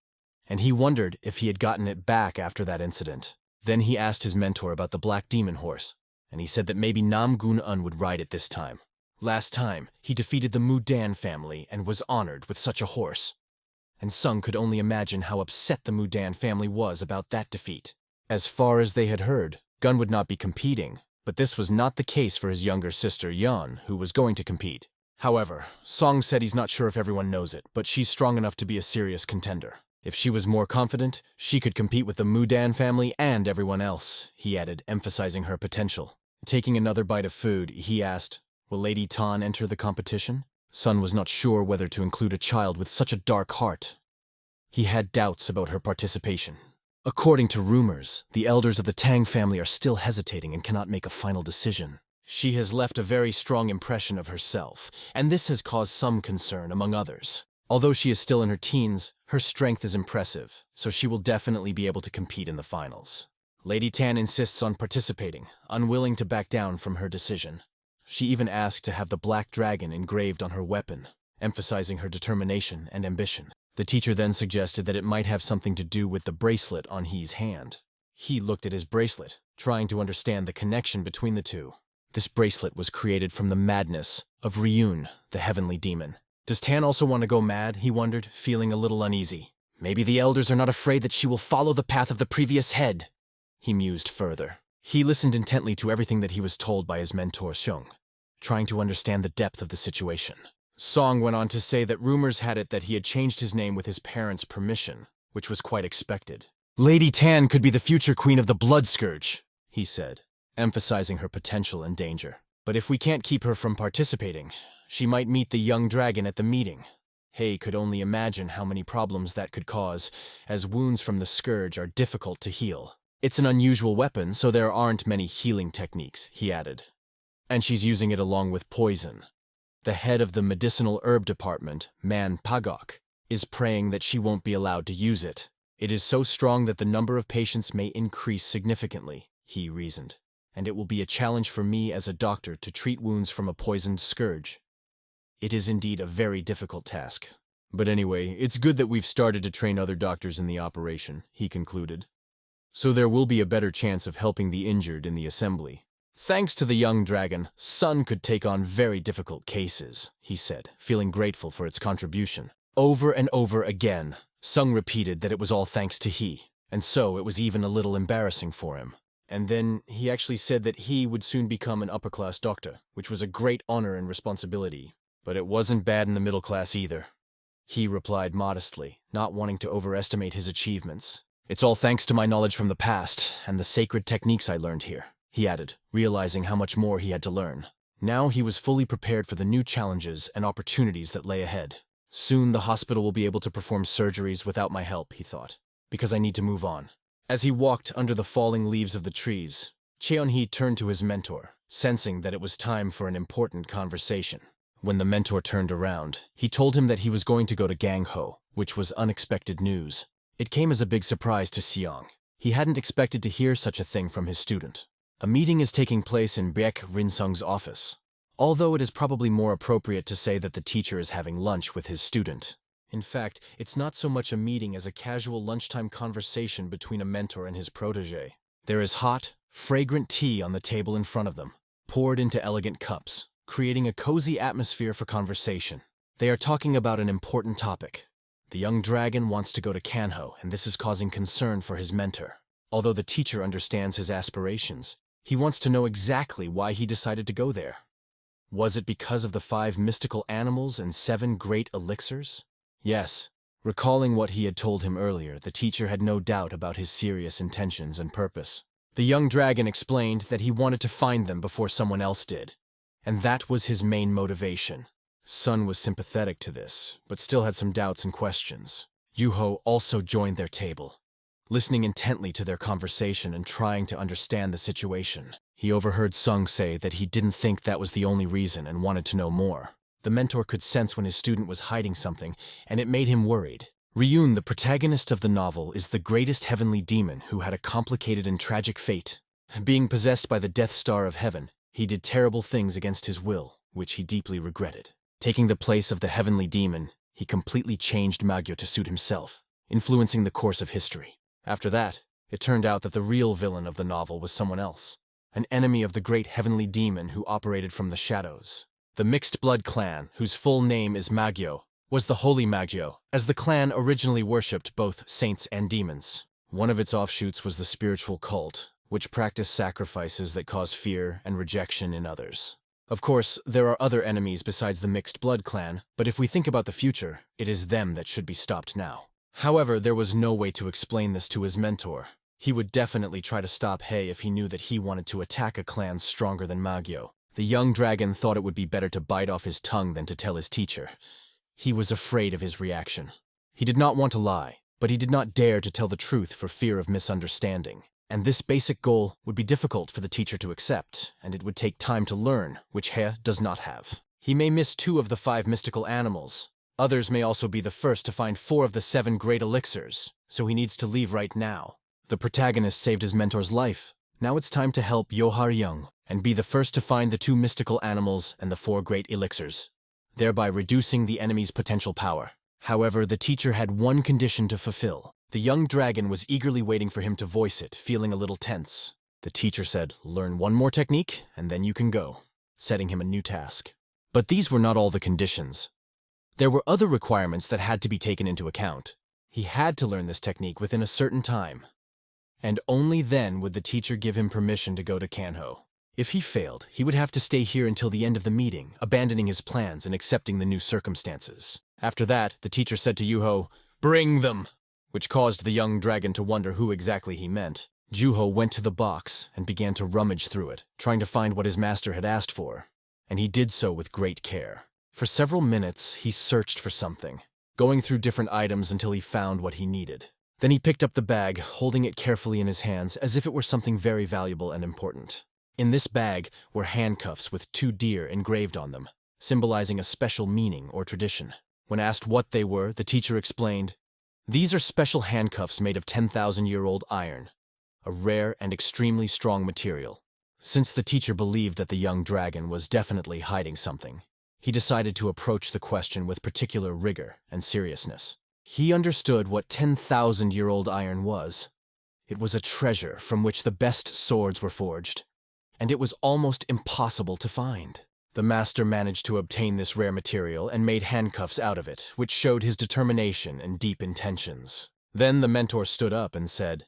and he wondered if he had gotten it back after that incident. Then he asked his mentor about the Black Demon horse, and he said that maybe Nam Gun-un would ride it this time. Last time, he defeated the Mudan family and was honored with such a horse. And Sung could only imagine how upset the Mudan family was about that defeat. As far as they had heard, Gun would not be competing, but this was not the case for his younger sister Yeon, who was going to compete. However, Song said he's not sure if everyone knows it, but she's strong enough to be a serious contender. If she was more confident, she could compete with the Mudan family and everyone else, he added, emphasizing her potential. Taking another bite of food, he asked, will Lady Tan enter the competition? Sun was not sure whether to include a child with such a dark heart. He had doubts about her participation. According to rumors, the elders of the Tang family are still hesitating and cannot make a final decision. She has left a very strong impression of herself, and this has caused some concern among others. Although she is still in her teens, her strength is impressive, so she will definitely be able to compete in the finals. Lady Tan insists on participating, unwilling to back down from her decision. She even asked to have the Black Dragon engraved on her weapon, emphasizing her determination and ambition. The teacher then suggested that it might have something to do with the bracelet on He's hand. He looked at his bracelet, trying to understand the connection between the two. This bracelet was created from the madness of Ryun, the heavenly demon. Does Tan also want to go mad, he wondered, feeling a little uneasy. Maybe the elders are not afraid that she will follow the path of the previous head, he mused further. He listened intently to everything that he was told by his mentor Seung, trying to understand the depth of the situation. Song went on to say that rumors had it that he had changed his name with his parents' permission, which was quite expected. Lady Tan could be the future queen of the Blood Scourge, he said, emphasizing her potential and danger. But if we can't keep her from participating, she might meet the young dragon at the meeting. Hei could only imagine how many problems that could cause, as wounds from the scourge are difficult to heal. It's an unusual weapon, so there aren't many healing techniques, he added. And she's using it along with poison. The head of the medicinal herb department, Man Pagok, is praying that she won't be allowed to use it. It is so strong that the number of patients may increase significantly, he reasoned, and it will be a challenge for me as a doctor to treat wounds from a poisoned scourge. It is indeed a very difficult task. But anyway, it's good that we've started to train other doctors in the operation, he concluded. So there will be a better chance of helping the injured in the assembly. Thanks to the young dragon, Sun could take on very difficult cases, he said, feeling grateful for its contribution. Over and over again, Sung repeated that it was all thanks to he, and so it was even a little embarrassing for him. And then he actually said that he would soon become an upper-class doctor, which was a great honor and responsibility. But it wasn't bad in the middle class either. He replied modestly, not wanting to overestimate his achievements. It's all thanks to my knowledge from the past and the sacred techniques I learned here, he added, realizing how much more he had to learn. Now he was fully prepared for the new challenges and opportunities that lay ahead. Soon the hospital will be able to perform surgeries without my help, he thought, because I need to move on. As he walked under the falling leaves of the trees, Cheon-hee turned to his mentor, sensing that it was time for an important conversation. When the mentor turned around, he told him that he was going to go to Gangho, which was unexpected news. It came as a big surprise to Seong. He hadn't expected to hear such a thing from his student. A meeting is taking place in Baek Rinsung's office, although it is probably more appropriate to say that the teacher is having lunch with his student. In fact, it's not so much a meeting as a casual lunchtime conversation between a mentor and his protege. There is hot, fragrant tea on the table in front of them, poured into elegant cups, creating a cozy atmosphere for conversation. They are talking about an important topic. The young dragon wants to go to Kanho, and this is causing concern for his mentor. Although the teacher understands his aspirations, he wants to know exactly why he decided to go there. Was it because of the 5 mystical animals and 7 great elixirs? Yes. Recalling what he had told him earlier, the teacher had no doubt about his serious intentions and purpose. The young dragon explained that he wanted to find them before someone else did, and that was his main motivation. Sun was sympathetic to this, but still had some doubts and questions. Yuho also joined their table, listening intently to their conversation and trying to understand the situation. He overheard Sung say that he didn't think that was the only reason and wanted to know more. The mentor could sense when his student was hiding something, and it made him worried. Ryun, the protagonist of the novel, is the greatest heavenly demon who had a complicated and tragic fate. Being possessed by the Death Star of Heaven, he did terrible things against his will, which he deeply regretted. Taking the place of the heavenly demon, he completely changed Magyo to suit himself, influencing the course of history. After that, it turned out that the real villain of the novel was someone else, an enemy of the great heavenly demon who operated from the shadows. The Mixed Blood Clan, whose full name is Magyo, was the Holy Magyo, as the clan originally worshipped both saints and demons. One of its offshoots was the spiritual cult, which practiced sacrifices that cause fear and rejection in others. Of course, there are other enemies besides the Mixed Blood Clan, but if we think about the future, it is them that should be stopped now. However, there was no way to explain this to his mentor. He would definitely try to stop Hei if he knew that he wanted to attack a clan stronger than Magyo. The young dragon thought it would be better to bite off his tongue than to tell his teacher. He was afraid of his reaction. He did not want to lie, but he did not dare to tell the truth for fear of misunderstanding. And this basic goal would be difficult for the teacher to accept, and it would take time to learn, which Hei does not have. He may miss 2 of the 5 mystical animals. Others may also be the first to find 4 of the 7 great elixirs, so he needs to leave right now. The protagonist saved his mentor's life. Now it's time to help Yohar Young and be the first to find the 2 mystical animals and the 4 great elixirs, thereby reducing the enemy's potential power. However, the teacher had one condition to fulfill. The young dragon was eagerly waiting for him to voice it, feeling a little tense. The teacher said, "Learn 1 more technique, and then you can go," setting him a new task. But these were not all the conditions. There were other requirements that had to be taken into account. He had to learn this technique within a certain time, and only then would the teacher give him permission to go to Kanho. If he failed, he would have to stay here until the end of the meeting, abandoning his plans and accepting the new circumstances. After that, the teacher said to Yuho, "Bring them!" which caused the young dragon to wonder who exactly he meant. Juho went to the box and began to rummage through it, trying to find what his master had asked for, and he did so with great care. For several minutes, he searched for something, going through different items until he found what he needed. Then he picked up the bag, holding it carefully in his hands as if it were something very valuable and important. In this bag were handcuffs with 2 deer engraved on them, symbolizing a special meaning or tradition. When asked what they were, the teacher explained, "These are special handcuffs made of 10,000-year-old iron, a rare and extremely strong material." Since the teacher believed that the young dragon was definitely hiding something, he decided to approach the question with particular rigor and seriousness. He understood what 10,000-year-old iron was. It was a treasure from which the best swords were forged, and it was almost impossible to find. The master managed to obtain this rare material and made handcuffs out of it, which showed his determination and deep intentions. Then the mentor stood up and said,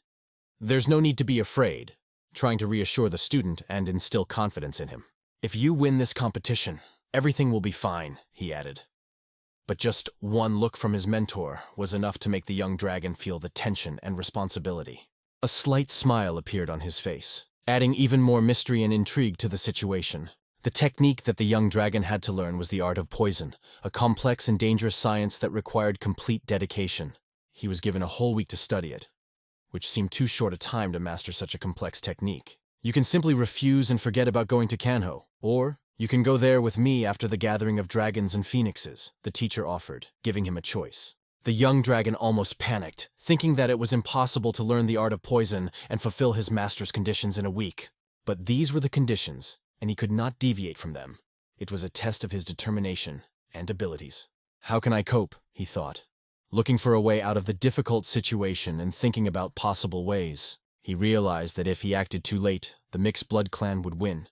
"There's no need to be afraid," trying to reassure the student and instill confidence in him. "If you win this competition, everything will be fine," he added. But just one look from his mentor was enough to make the young dragon feel the tension and responsibility. A slight smile appeared on his face, adding even more mystery and intrigue to the situation. The technique that the young dragon had to learn was the art of poison, a complex and dangerous science that required complete dedication. He was given a whole week to study it, which seemed too short a time to master such a complex technique. "You can simply refuse and forget about going to Kanho, or you can go there with me after the gathering of dragons and phoenixes," the teacher offered, giving him a choice. The young dragon almost panicked, thinking that it was impossible to learn the art of poison and fulfill his master's conditions in a week. But these were the conditions, and he could not deviate from them. It was a test of his determination and abilities. "How can I cope?" he thought, looking for a way out of the difficult situation and thinking about possible ways. He realized that if he acted too late, the Mixed Blood Clan would win,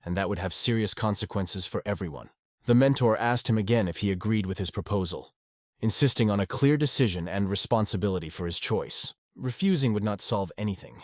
and that would have serious consequences for everyone. The mentor asked him again if he agreed with his proposal, insisting on a clear decision and responsibility for his choice. Refusing would not solve anything.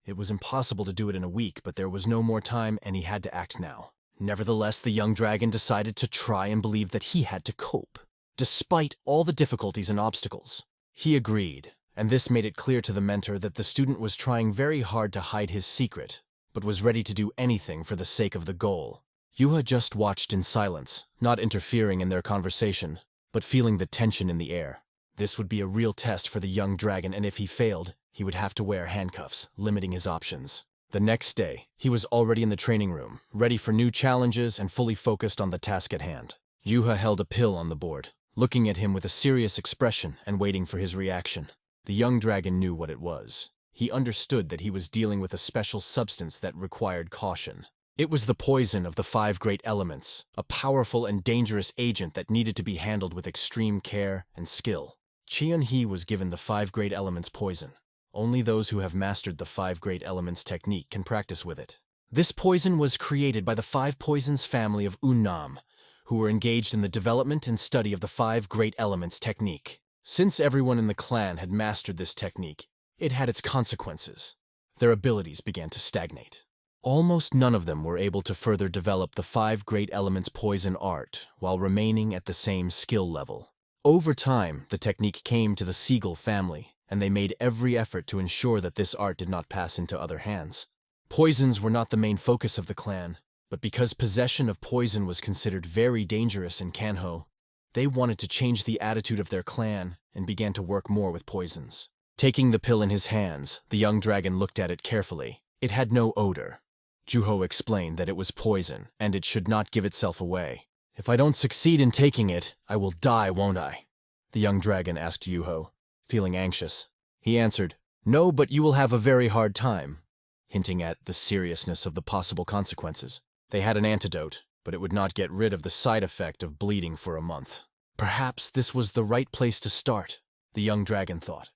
It was impossible to do it in a week, but there was no more time and he had to act now. Nevertheless, the young dragon decided to try and believe that he had to cope, despite all the difficulties and obstacles. He agreed, and this made it clear to the mentor that the student was trying very hard to hide his secret, but was ready to do anything for the sake of the goal. Yuha just watched in silence, not interfering in their conversation, but feeling the tension in the air. This would be a real test for the young dragon, and if he failed, he would have to wear handcuffs, limiting his options. The next day, he was already in the training room, ready for new challenges and fully focused on the task at hand. Yuha held a pill on the board, looking at him with a serious expression and waiting for his reaction. The young dragon knew what it was. He understood that he was dealing with a special substance that required caution. It was the poison of the 5 great elements, a powerful and dangerous agent that needed to be handled with extreme care and skill. Cheon-hee was given the 5 great elements poison. Only those who have mastered the 5 great elements technique can practice with it. This poison was created by the 5 poisons family of Unnam, who were engaged in the development and study of the 5 great elements technique. Since everyone in the clan had mastered this technique, it had its consequences. Their abilities began to stagnate. Almost none of them were able to further develop the 5 great elements poison art while remaining at the same skill level. Over time, the technique came to the Seagull family, and they made every effort to ensure that this art did not pass into other hands. Poisons were not the main focus of the clan, but because possession of poison was considered very dangerous in Kanho, they wanted to change the attitude of their clan and began to work more with poisons. Taking the pill in his hands, the young dragon looked at it carefully. It had no odor. Juho explained that it was poison, and it should not give itself away. "If I don't succeed in taking it, I will die, won't I?" the young dragon asked Yuho, feeling anxious. He answered, "No, but you will have a very hard time," hinting at the seriousness of the possible consequences. They had an antidote, but it would not get rid of the side effect of bleeding for a month. Perhaps this was the right place to start, the young dragon thought.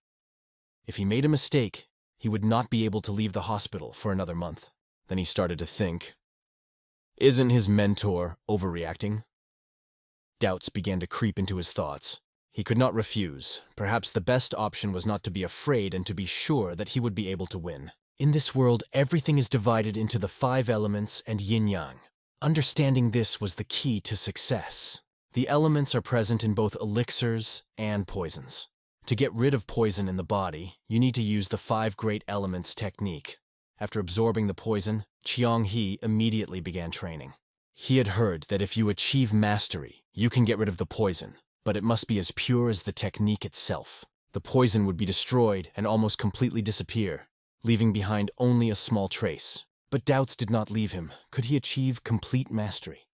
If he made a mistake, he would not be able to leave the hospital for another month. Then he started to think, isn't his mentor overreacting? Doubts began to creep into his thoughts. He could not refuse. Perhaps the best option was not to be afraid and to be sure that he would be able to win. In this world, everything is divided into the 5 elements and yin-yang. Understanding this was the key to success. The elements are present in both elixirs and poisons. To get rid of poison in the body, you need to use the 5 great elements technique. After absorbing the poison, Cheon-hee immediately began training. He had heard that if you achieve mastery, you can get rid of the poison, but it must be as pure as the technique itself. The poison would be destroyed and almost completely disappear, leaving behind only a small trace. But doubts did not leave him. Could he achieve complete mastery?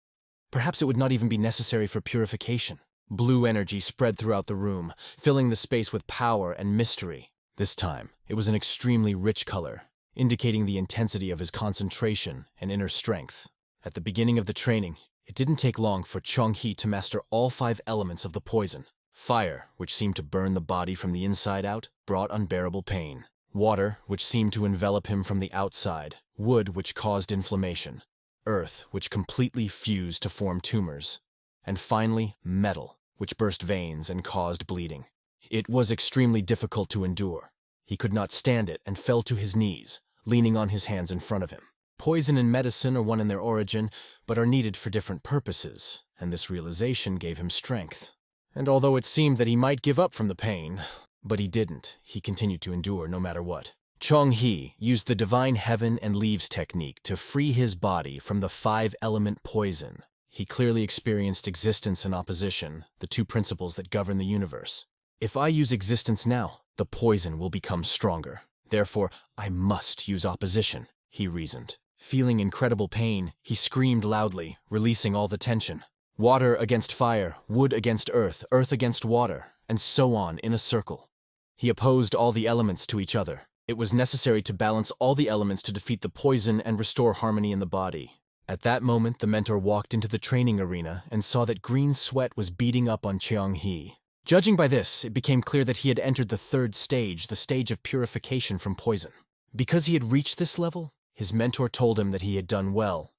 Perhaps it would not even be necessary for purification. Blue energy spread throughout the room, filling the space with power and mystery. This time, it was an extremely rich color, indicating the intensity of his concentration and inner strength. At the beginning of the training, it didn't take long for Cheon-hee to master all 5 elements of the poison. Fire, which seemed to burn the body from the inside out, brought unbearable pain. Water, which seemed to envelop him from the outside. Wood, which caused inflammation. Earth, which completely fused to form tumors. And finally, metal, which burst veins and caused bleeding. It was extremely difficult to endure. He could not stand it and fell to his knees, leaning on his hands in front of him. Poison and medicine are one in their origin, but are needed for different purposes, and this realization gave him strength. And although it seemed that he might give up from the pain, but he didn't. He continued to endure no matter what. Cheon-hee used the divine heaven and leaves technique to free his body from the 5-element poison. He clearly experienced existence and opposition, the 2 principles that govern the universe. If I use existence now, the poison will become stronger. Therefore, I must use opposition, he reasoned. Feeling incredible pain, he screamed loudly, releasing all the tension. Water against fire, wood against earth, earth against water, and so on in a circle. He opposed all the elements to each other. It was necessary to balance all the elements to defeat the poison and restore harmony in the body. At that moment, the mentor walked into the training arena and saw that green sweat was beading up on Cheon-hee. Judging by this, it became clear that he had entered the 3rd stage, the stage of purification from poison. Because he had reached this level, his mentor told him that he had done well,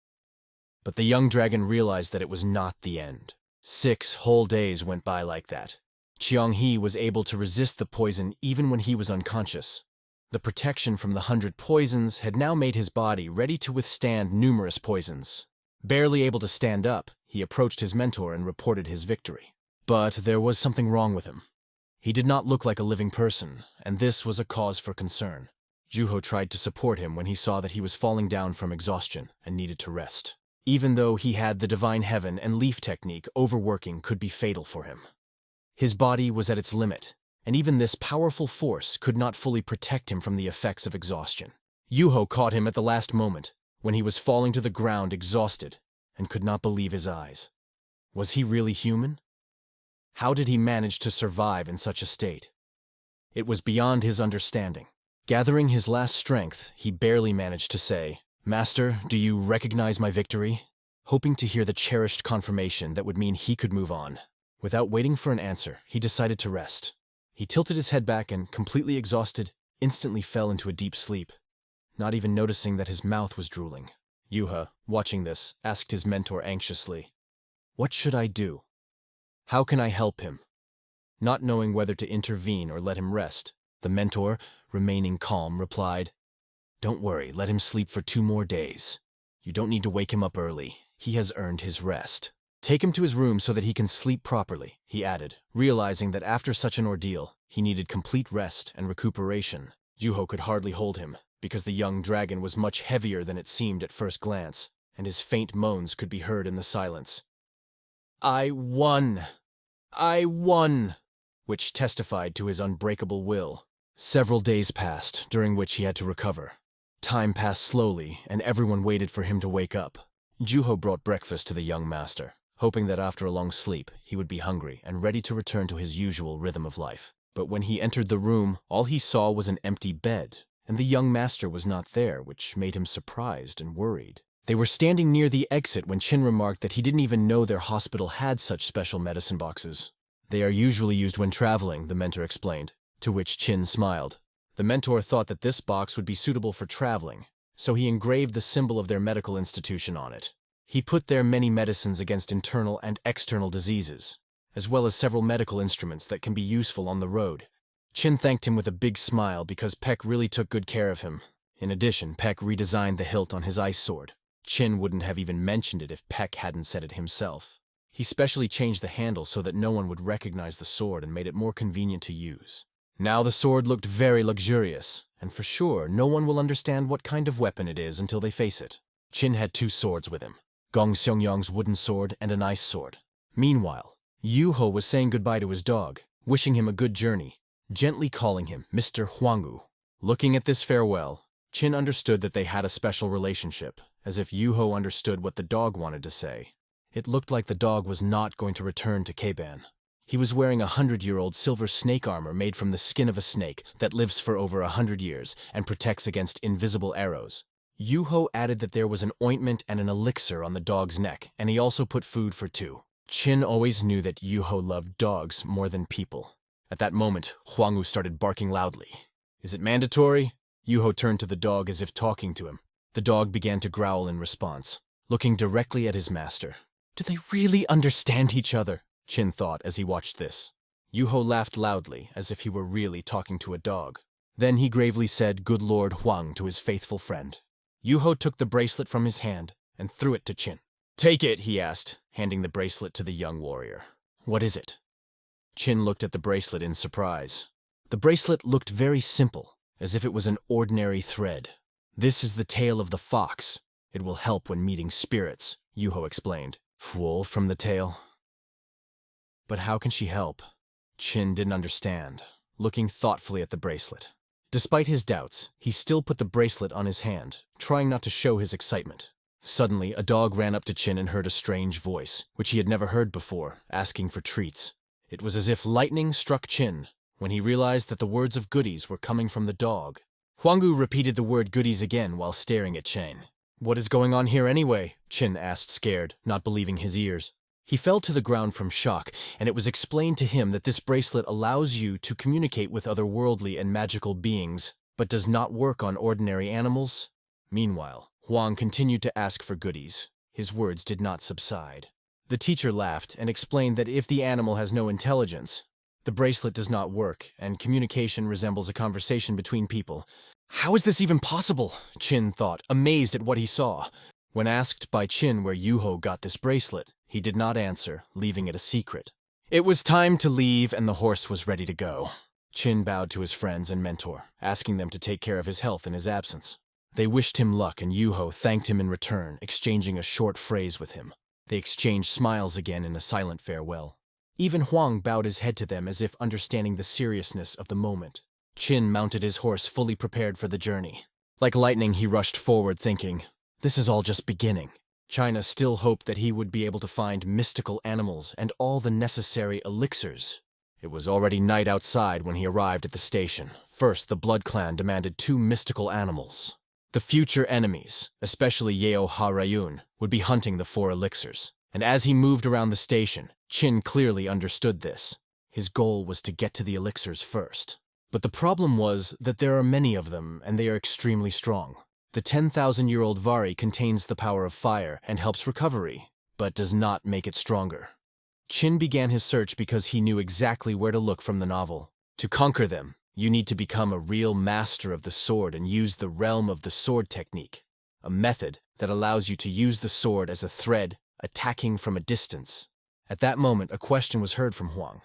But the young dragon realized that it was not the end. 6 whole days went by like that. Qianghe was able to resist the poison even when he was unconscious. The protection from the 100 poisons had now made his body ready to withstand numerous poisons. Barely able to stand up, he approached his mentor and reported his victory. But there was something wrong with him. He did not look like a living person, and this was a cause for concern. Juho tried to support him when he saw that he was falling down from exhaustion and needed to rest. Even though he had the divine heaven and leaf technique, overworking could be fatal for him. His body was at its limit, and even this powerful force could not fully protect him from the effects of exhaustion. Juho caught him at the last moment, when he was falling to the ground exhausted, and could not believe his eyes. Was he really human? How did he manage to survive in such a state? It was beyond his understanding. Gathering his last strength, he barely managed to say, "Master, do you recognize my victory?" Hoping to hear the cherished confirmation that would mean he could move on. Without waiting for an answer, he decided to rest. He tilted his head back and, completely exhausted, instantly fell into a deep sleep, not even noticing that his mouth was drooling. Yuha, watching this, asked his mentor anxiously, "What should I do? How can I help him?" Not knowing whether to intervene or let him rest, the mentor, remaining calm, replied, "Don't worry, let him sleep for 2 more days. You don't need to wake him up early. He has earned his rest. Take him to his room so that he can sleep properly," he added, realizing that after such an ordeal, he needed complete rest and recuperation. Juho could hardly hold him, because the young dragon was much heavier than it seemed at first glance, and his faint moans could be heard in the silence. "I won! I won!" which testified to his unbreakable will. Several days passed, during which he had to recover. Time passed slowly, and everyone waited for him to wake up. Juho brought breakfast to the young master, hoping that after a long sleep, he would be hungry and ready to return to his usual rhythm of life. But when he entered the room, all he saw was an empty bed, and the young master was not there, which made him surprised and worried. They were standing near the exit when Chin remarked that he didn't even know their hospital had such special medicine boxes. "They are usually used when traveling," the mentor explained, to which Chin smiled. The mentor thought that this box would be suitable for traveling, so he engraved the symbol of their medical institution on it. He put there many medicines against internal and external diseases, as well as several medical instruments that can be useful on the road. Chin thanked him with a big smile because Peck really took good care of him. In addition, Peck redesigned the hilt on his ice sword. Chin wouldn't have even mentioned it if Peck hadn't said it himself. He specially changed the handle so that no one would recognize the sword and made it more convenient to use. Now the sword looked very luxurious, and for sure no one will understand what kind of weapon it is until they face it. Chin had 2 swords with him, Gong Seongyang's wooden sword and an ice sword. Meanwhile, Yuho was saying goodbye to his dog, wishing him a good journey, gently calling him Mr. Huanggu. Looking at this farewell, Chin understood that they had a special relationship, as if Yuho understood what the dog wanted to say. It looked like the dog was not going to return to Keiban. He was wearing 100-year-old silver snake armor made from the skin of a snake that lives for over 100 years and protects against invisible arrows. Yuho added that there was an ointment and an elixir on the dog's neck, and he also put food for 2. Chin always knew that Yuho loved dogs more than people. At that moment, Huanggu started barking loudly. "Is it mandatory?" Yuho turned to the dog as if talking to him. The dog began to growl in response, looking directly at his master. "Do they really understand each other?" Chin thought as he watched this. Yuho laughed loudly, as if he were really talking to a dog. Then he gravely said, "Good Lord Huang," to his faithful friend. Yuho took the bracelet from his hand and threw it to Chin. "Take it," he asked, handing the bracelet to the young warrior. "What is it?" Chin looked at the bracelet in surprise. The bracelet looked very simple, as if it was an ordinary thread. "This is the tail of the fox. It will help when meeting spirits," Yuho explained. "Wool from the tail? But how can she help?" Chin didn't understand, looking thoughtfully at the bracelet. Despite his doubts, he still put the bracelet on his hand, trying not to show his excitement. Suddenly, a dog ran up to Chin and heard a strange voice, which he had never heard before, asking for treats. It was as if lightning struck Chin when he realized that the words of goodies were coming from the dog. Huanggu repeated the word goodies again while staring at Chin. "What is going on here anyway?" Chin asked, scared, not believing his ears. He fell to the ground from shock, and it was explained to him that this bracelet allows you to communicate with otherworldly and magical beings, but does not work on ordinary animals. Meanwhile, Huang continued to ask for goodies. His words did not subside. The teacher laughed and explained that if the animal has no intelligence, the bracelet does not work, and communication resembles a conversation between people. How is this even possible? Chin thought, amazed at what he saw. When asked by Chin where Yuho got this bracelet, he did not answer, leaving it a secret. It was time to leave, and the horse was ready to go. Chin bowed to his friends and mentor, asking them to take care of his health in his absence. They wished him luck, and Yuho thanked him in return, exchanging a short phrase with him. They exchanged smiles again in a silent farewell. Even Huang bowed his head to them as if understanding the seriousness of the moment. Chin mounted his horse fully prepared for the journey. Like lightning, he rushed forward thinking, this is all just beginning. China still hoped that he would be able to find mystical animals and all the necessary elixirs. It was already night outside when he arrived at the station. First, the Blood Clan demanded 2 mystical animals. The future enemies, especially Yeo Ha-Rayun, would be hunting the 4 elixirs. And as he moved around the station, Chin clearly understood this. His goal was to get to the elixirs first. But the problem was that there are many of them, and they are extremely strong. The 10,000-year-old Vari contains the power of fire and helps recovery, but does not make it stronger. Chin began his search because he knew exactly where to look from the novel. To conquer them, you need to become a real master of the sword and use the realm of the sword technique, a method that allows you to use the sword as a thread, attacking from a distance. At that moment, a question was heard from Huang.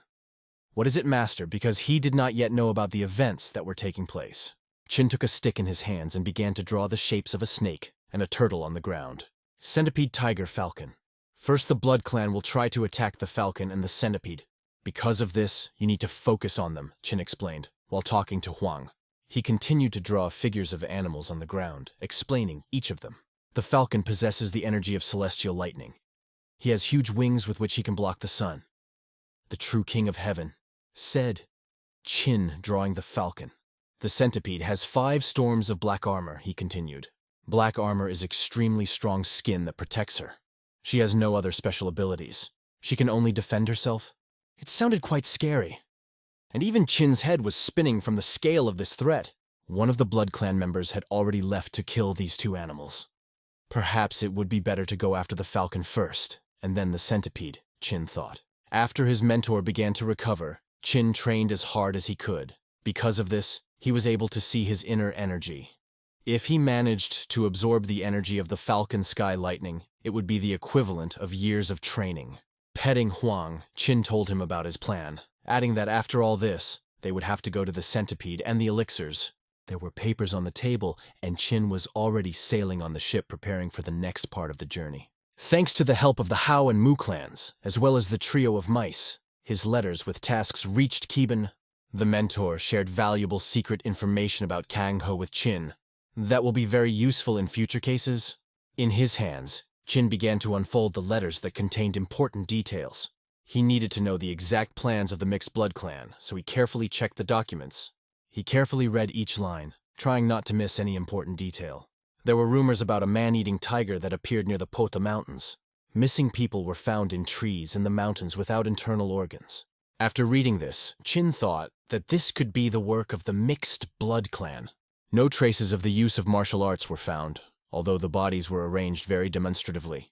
What is it, master? Because he did not yet know about the events that were taking place. Chin took a stick in his hands and began to draw the shapes of a snake and a turtle on the ground. Centipede, tiger, falcon. First, the Blood Clan will try to attack the falcon and the centipede. Because of this, you need to focus on them, Chin explained, while talking to Huang. He continued to draw figures of animals on the ground, explaining each of them. The falcon possesses the energy of celestial lightning. He has huge wings with which he can block the sun. The true king of heaven, said Chin, drawing the falcon. The centipede has 5 storms of black armor, he continued. Black armor is extremely strong skin that protects her. She has no other special abilities. She can only defend herself. It sounded quite scary. And even Chin's head was spinning from the scale of this threat. One of the Blood Clan members had already left to kill these 2 animals. Perhaps it would be better to go after the falcon first, and then the centipede, Chin thought. After his mentor began to recover, Chin trained as hard as he could. Because of this, he was able to see his inner energy. If he managed to absorb the energy of the falcon sky lightning, it would be the equivalent of years of training. Petting Huang, Chin told him about his plan, adding that after all this, they would have to go to the centipede and the elixirs. There were papers on the table, and Chin was already sailing on the ship preparing for the next part of the journey. Thanks to the help of the Hao and Mu clans, as well as the trio of mice, his letters with tasks reached Keban. The mentor shared valuable secret information about Kang Ho with Chin that will be very useful in future cases. In his hands, Chin began to unfold the letters that contained important details. He needed to know the exact plans of the Mixed Blood Clan, so he carefully checked the documents. He carefully read each line, trying not to miss any important detail. There were rumors about a man-eating tiger that appeared near the Pota Mountains. Missing people were found in trees in the mountains without internal organs. After reading this, Chin thought that this could be the work of the Mixed Blood Clan. No traces of the use of martial arts were found, although the bodies were arranged very demonstratively.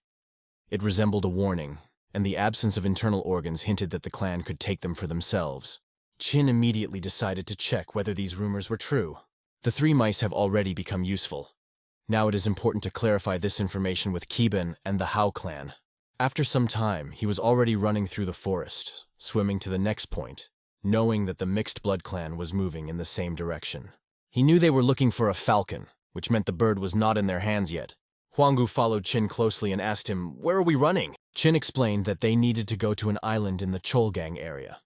It resembled a warning, and the absence of internal organs hinted that the clan could take them for themselves. Chin immediately decided to check whether these rumors were true. The 3 mice have already become useful. Now it is important to clarify this information with Keban and the Hao clan. After some time, he was already running through the forest, swimming to the next point, knowing that the Mixed Blood Clan was moving in the same direction. He knew they were looking for a falcon, which meant the bird was not in their hands yet. Huanggu followed Chin closely and asked him, "Where are we running?" Chin explained that they needed to go to an island in the Cholgang area.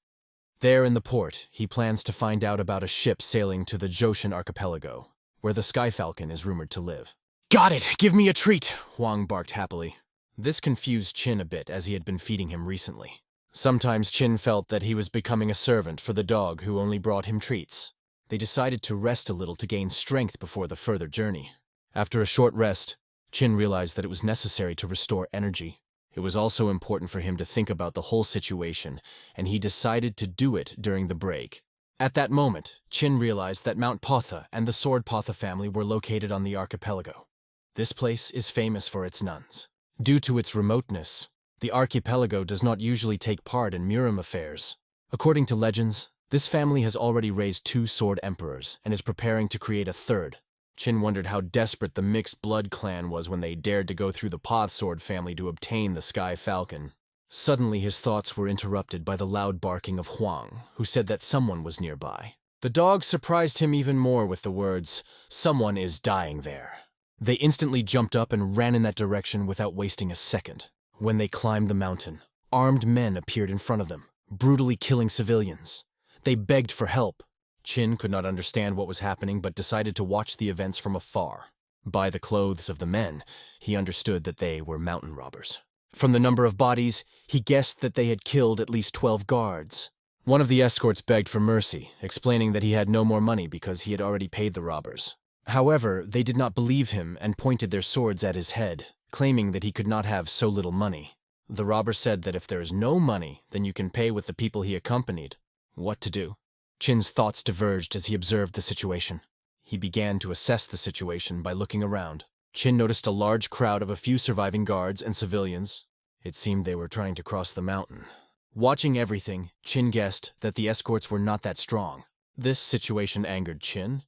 There in the port, he plans to find out about a ship sailing to the Joshin archipelago, where the Sky Falcon is rumored to live. "Got it! Give me a treat!" Huang barked happily. This confused Chin a bit as he had been feeding him recently. Sometimes Chin felt that he was becoming a servant for the dog who only brought him treats. They decided to rest a little to gain strength before the further journey. After a short rest, Chin realized that it was necessary to restore energy. It was also important for him to think about the whole situation, and he decided to do it during the break. At that moment, Chin realized that Mount Potha and the Sword Potha family were located on the archipelago. This place is famous for its nuns. Due to its remoteness, the archipelago does not usually take part in Muram affairs. According to legends, this family has already raised 2 sword emperors and is preparing to create a third. Qin wondered how desperate the mixed blood clan was when they dared to go through the Path Sword family to obtain the Sky Falcon. Suddenly his thoughts were interrupted by the loud barking of Huang, who said that someone was nearby. The dog surprised him even more with the words, "Someone is dying there." They instantly jumped up and ran in that direction without wasting a second. When they climbed the mountain, armed men appeared in front of them, brutally killing civilians. They begged for help. Qin could not understand what was happening but decided to watch the events from afar. By the clothes of the men, he understood that they were mountain robbers. From the number of bodies, he guessed that they had killed at least 12 guards. One of the escorts begged for mercy, explaining that he had no more money because he had already paid the robbers. However, they did not believe him and pointed their swords at his head, claiming that he could not have so little money. The robber said that if there is no money, then you can pay with the people he accompanied. What to do? Qin's thoughts diverged as he observed the situation. He began to assess the situation by looking around. Qin noticed a large crowd of a few surviving guards and civilians. It seemed they were trying to cross the mountain. Watching everything, Qin guessed that the escorts were not that strong. This situation angered Qin,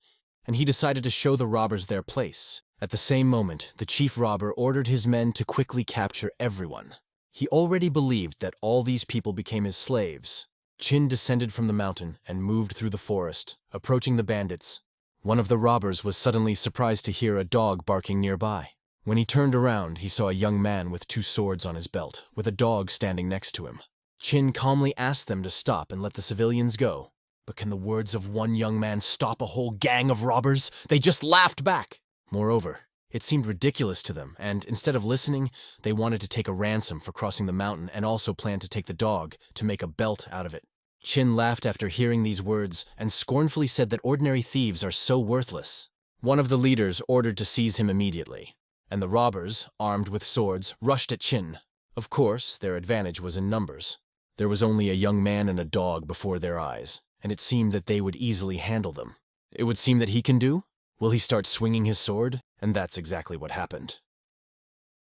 and he decided to show the robbers their place. At the same moment, the chief robber ordered his men to quickly capture everyone. He already believed that all these people became his slaves. Qin descended from the mountain and moved through the forest, approaching the bandits. One of the robbers was suddenly surprised to hear a dog barking nearby. When he turned around, he saw a young man with 2 swords on his belt, with a dog standing next to him. Qin calmly asked them to stop and let the civilians go. But can the words of one young man stop a whole gang of robbers? They just laughed back. Moreover, it seemed ridiculous to them, and instead of listening, they wanted to take a ransom for crossing the mountain and also planned to take the dog to make a belt out of it. Qin laughed after hearing these words and scornfully said that ordinary thieves are so worthless. One of the leaders ordered to seize him immediately, and the robbers, armed with swords, rushed at Qin. Of course, their advantage was in numbers. There was only a young man and a dog before their eyes, and it seemed that they would easily handle them. It would seem that he can do? Will he start swinging his sword? And that's exactly what happened.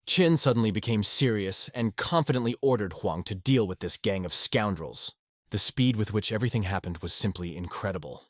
Qin suddenly became serious and confidently ordered Huang to deal with this gang of scoundrels. The speed with which everything happened was simply incredible.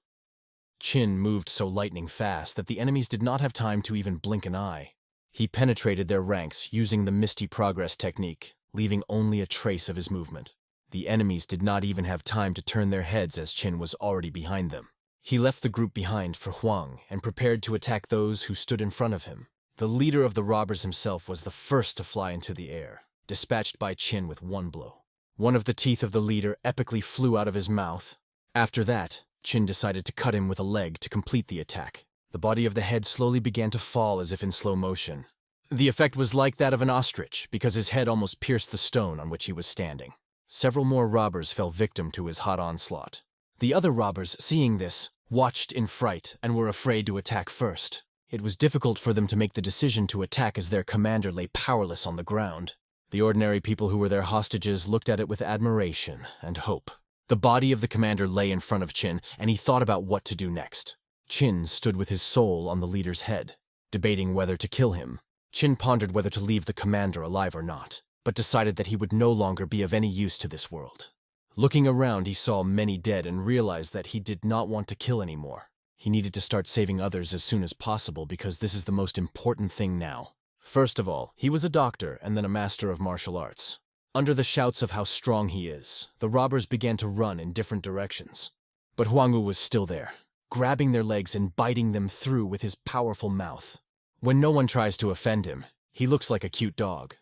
Qin moved so lightning fast that the enemies did not have time to even blink an eye. He penetrated their ranks using the Misty Progress technique, leaving only a trace of his movement. The enemies did not even have time to turn their heads as Qin was already behind them. He left the group behind for Huang and prepared to attack those who stood in front of him. The leader of the robbers himself was the first to fly into the air, dispatched by Qin with one blow. One of the teeth of the leader epically flew out of his mouth. After that, Qin decided to cut him with a leg to complete the attack. The body of the head slowly began to fall as if in slow motion. The effect was like that of an ostrich because his head almost pierced the stone on which he was standing. Several more robbers fell victim to his hot onslaught. The other robbers, seeing this, watched in fright and were afraid to attack first. It was difficult for them to make the decision to attack as their commander lay powerless on the ground. The ordinary people who were their hostages looked at it with admiration and hope. The body of the commander lay in front of Qin, and he thought about what to do next. Qin stood with his soul on the leader's head, debating whether to kill him. Qin pondered whether to leave the commander alive or not, but decided that he would no longer be of any use to this world. Looking around, he saw many dead and realized that he did not want to kill anymore. He needed to start saving others as soon as possible because this is the most important thing now. First of all, he was a doctor and then a master of martial arts. Under the shouts of how strong he is, the robbers began to run in different directions. But Huangwu was still there, grabbing their legs and biting them through with his powerful mouth. When no one tries to offend him, he looks like a cute dog.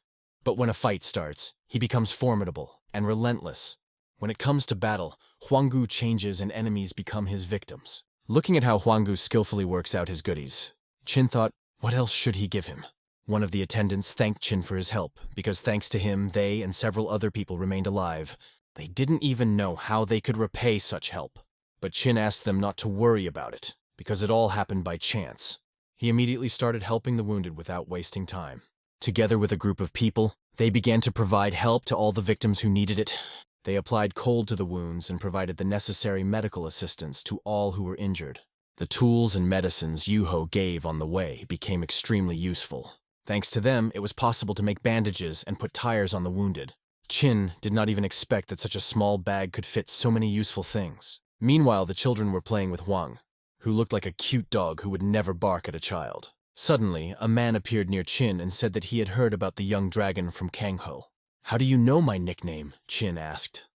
But when a fight starts, he becomes formidable and relentless. When it comes to battle, Huangwu changes and enemies become his victims. Looking at how Huangwu skillfully works out his goodies, Qin thought, what else should he give him? One of the attendants thanked Qin for his help, because thanks to him, they and several other people remained alive. They didn't even know how they could repay such help. But Qin asked them not to worry about it, because it all happened by chance. He immediately started helping the wounded without wasting time. Together with a group of people, they began to provide help to all the victims who needed it. They applied cold to the wounds and provided the necessary medical assistance to all who were injured. The tools and medicines Yuho gave on the way became extremely useful. Thanks to them, it was possible to make bandages and put tires on the wounded. Chin did not even expect that such a small bag could fit so many useful things. Meanwhile, the children were playing with Huang, who looked like a cute dog who would never bark at a child. Suddenly, a man appeared near Chin and said that he had heard about the young dragon from Kangho. "How do you know my nickname?" Chin asked.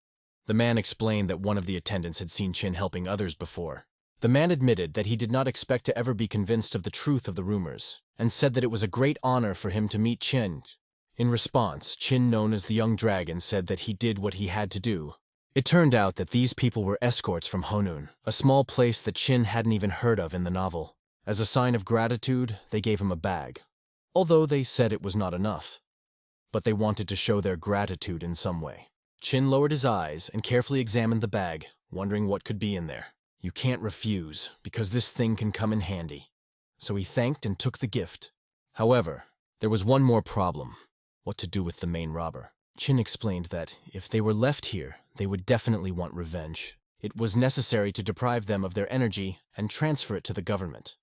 The man explained that one of the attendants had seen Chin helping others before. The man admitted that he did not expect to ever be convinced of the truth of the rumors, and said that it was a great honor for him to meet Chin. In response, Chin, known as the Young Dragon, said that he did what he had to do. It turned out that these people were escorts from Honun, a small place that Chin hadn't even heard of in the novel. As a sign of gratitude, they gave him a bag, although they said it was not enough. But they wanted to show their gratitude in some way. Chin lowered his eyes and carefully examined the bag, wondering what could be in there. "You can't refuse, because this thing can come in handy." So he thanked and took the gift. However, there was one more problem: what to do with the main robber. Chin explained that if they were left here, they would definitely want revenge. It was necessary to deprive them of their energy and transfer it to the government.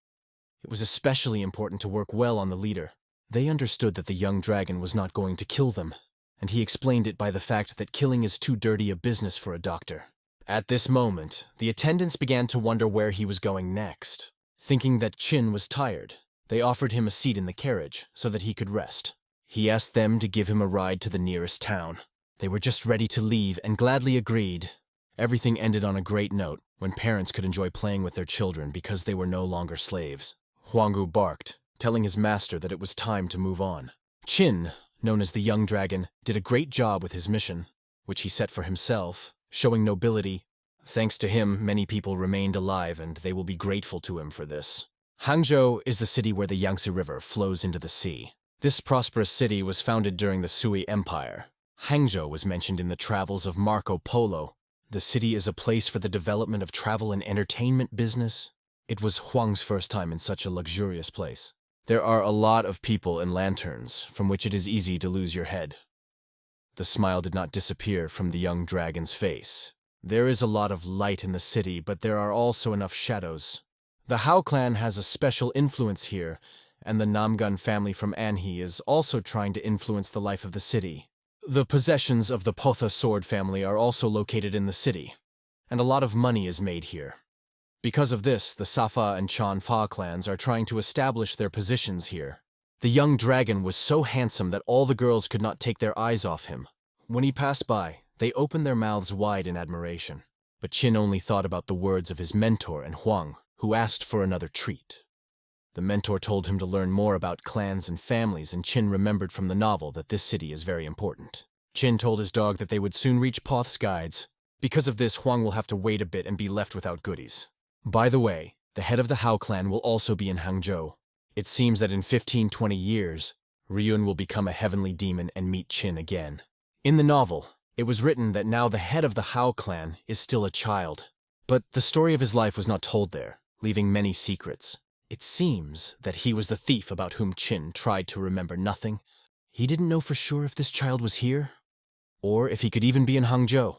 It was especially important to work well on the leader. They understood that the young dragon was not going to kill them, and he explained it by the fact that killing is too dirty a business for a doctor. At this moment, the attendants began to wonder where he was going next. Thinking that Chin was tired, they offered him a seat in the carriage so that he could rest. He asked them to give him a ride to the nearest town. They were just ready to leave and gladly agreed. Everything ended on a great note, when parents could enjoy playing with their children because they were no longer slaves. Huanggu barked, telling his master that it was time to move on. Chin, known as the Young Dragon, did a great job with his mission, which he set for himself, showing nobility. Thanks to him, many people remained alive, and they will be grateful to him for this. Hangzhou is the city where the Yangtze River flows into the sea. This prosperous city was founded during the Sui Empire. Hangzhou was mentioned in the travels of Marco Polo. The city is a place for the development of travel and entertainment business. It was Huang's first time in such a luxurious place. There are a lot of people and lanterns, from which it is easy to lose your head. The smile did not disappear from the young dragon's face. There is a lot of light in the city, but there are also enough shadows. The Hao clan has a special influence here, and the Namgun family from Anhe is also trying to influence the life of the city. The possessions of the Potha sword family are also located in the city, and a lot of money is made here. Because of this, the Safa and Chan Fa clans are trying to establish their positions here. The young dragon was so handsome that all the girls could not take their eyes off him. When he passed by, they opened their mouths wide in admiration. But Chin only thought about the words of his mentor and Huang, who asked for another treat. The mentor told him to learn more about clans and families, and Chin remembered from the novel that this city is very important. Chin told his dog that they would soon reach Poth's guides. Because of this, Huang will have to wait a bit and be left without goodies. By the way, the head of the Hao clan will also be in Hangzhou. It seems that in 15-20 years, Ryun will become a heavenly demon and meet Chin again. In the novel, it was written that now the head of the Hao clan is still a child. But the story of his life was not told there, leaving many secrets. It seems that he was the thief about whom Chin tried to remember nothing. He didn't know for sure if this child was here, or if he could even be in Hangzhou.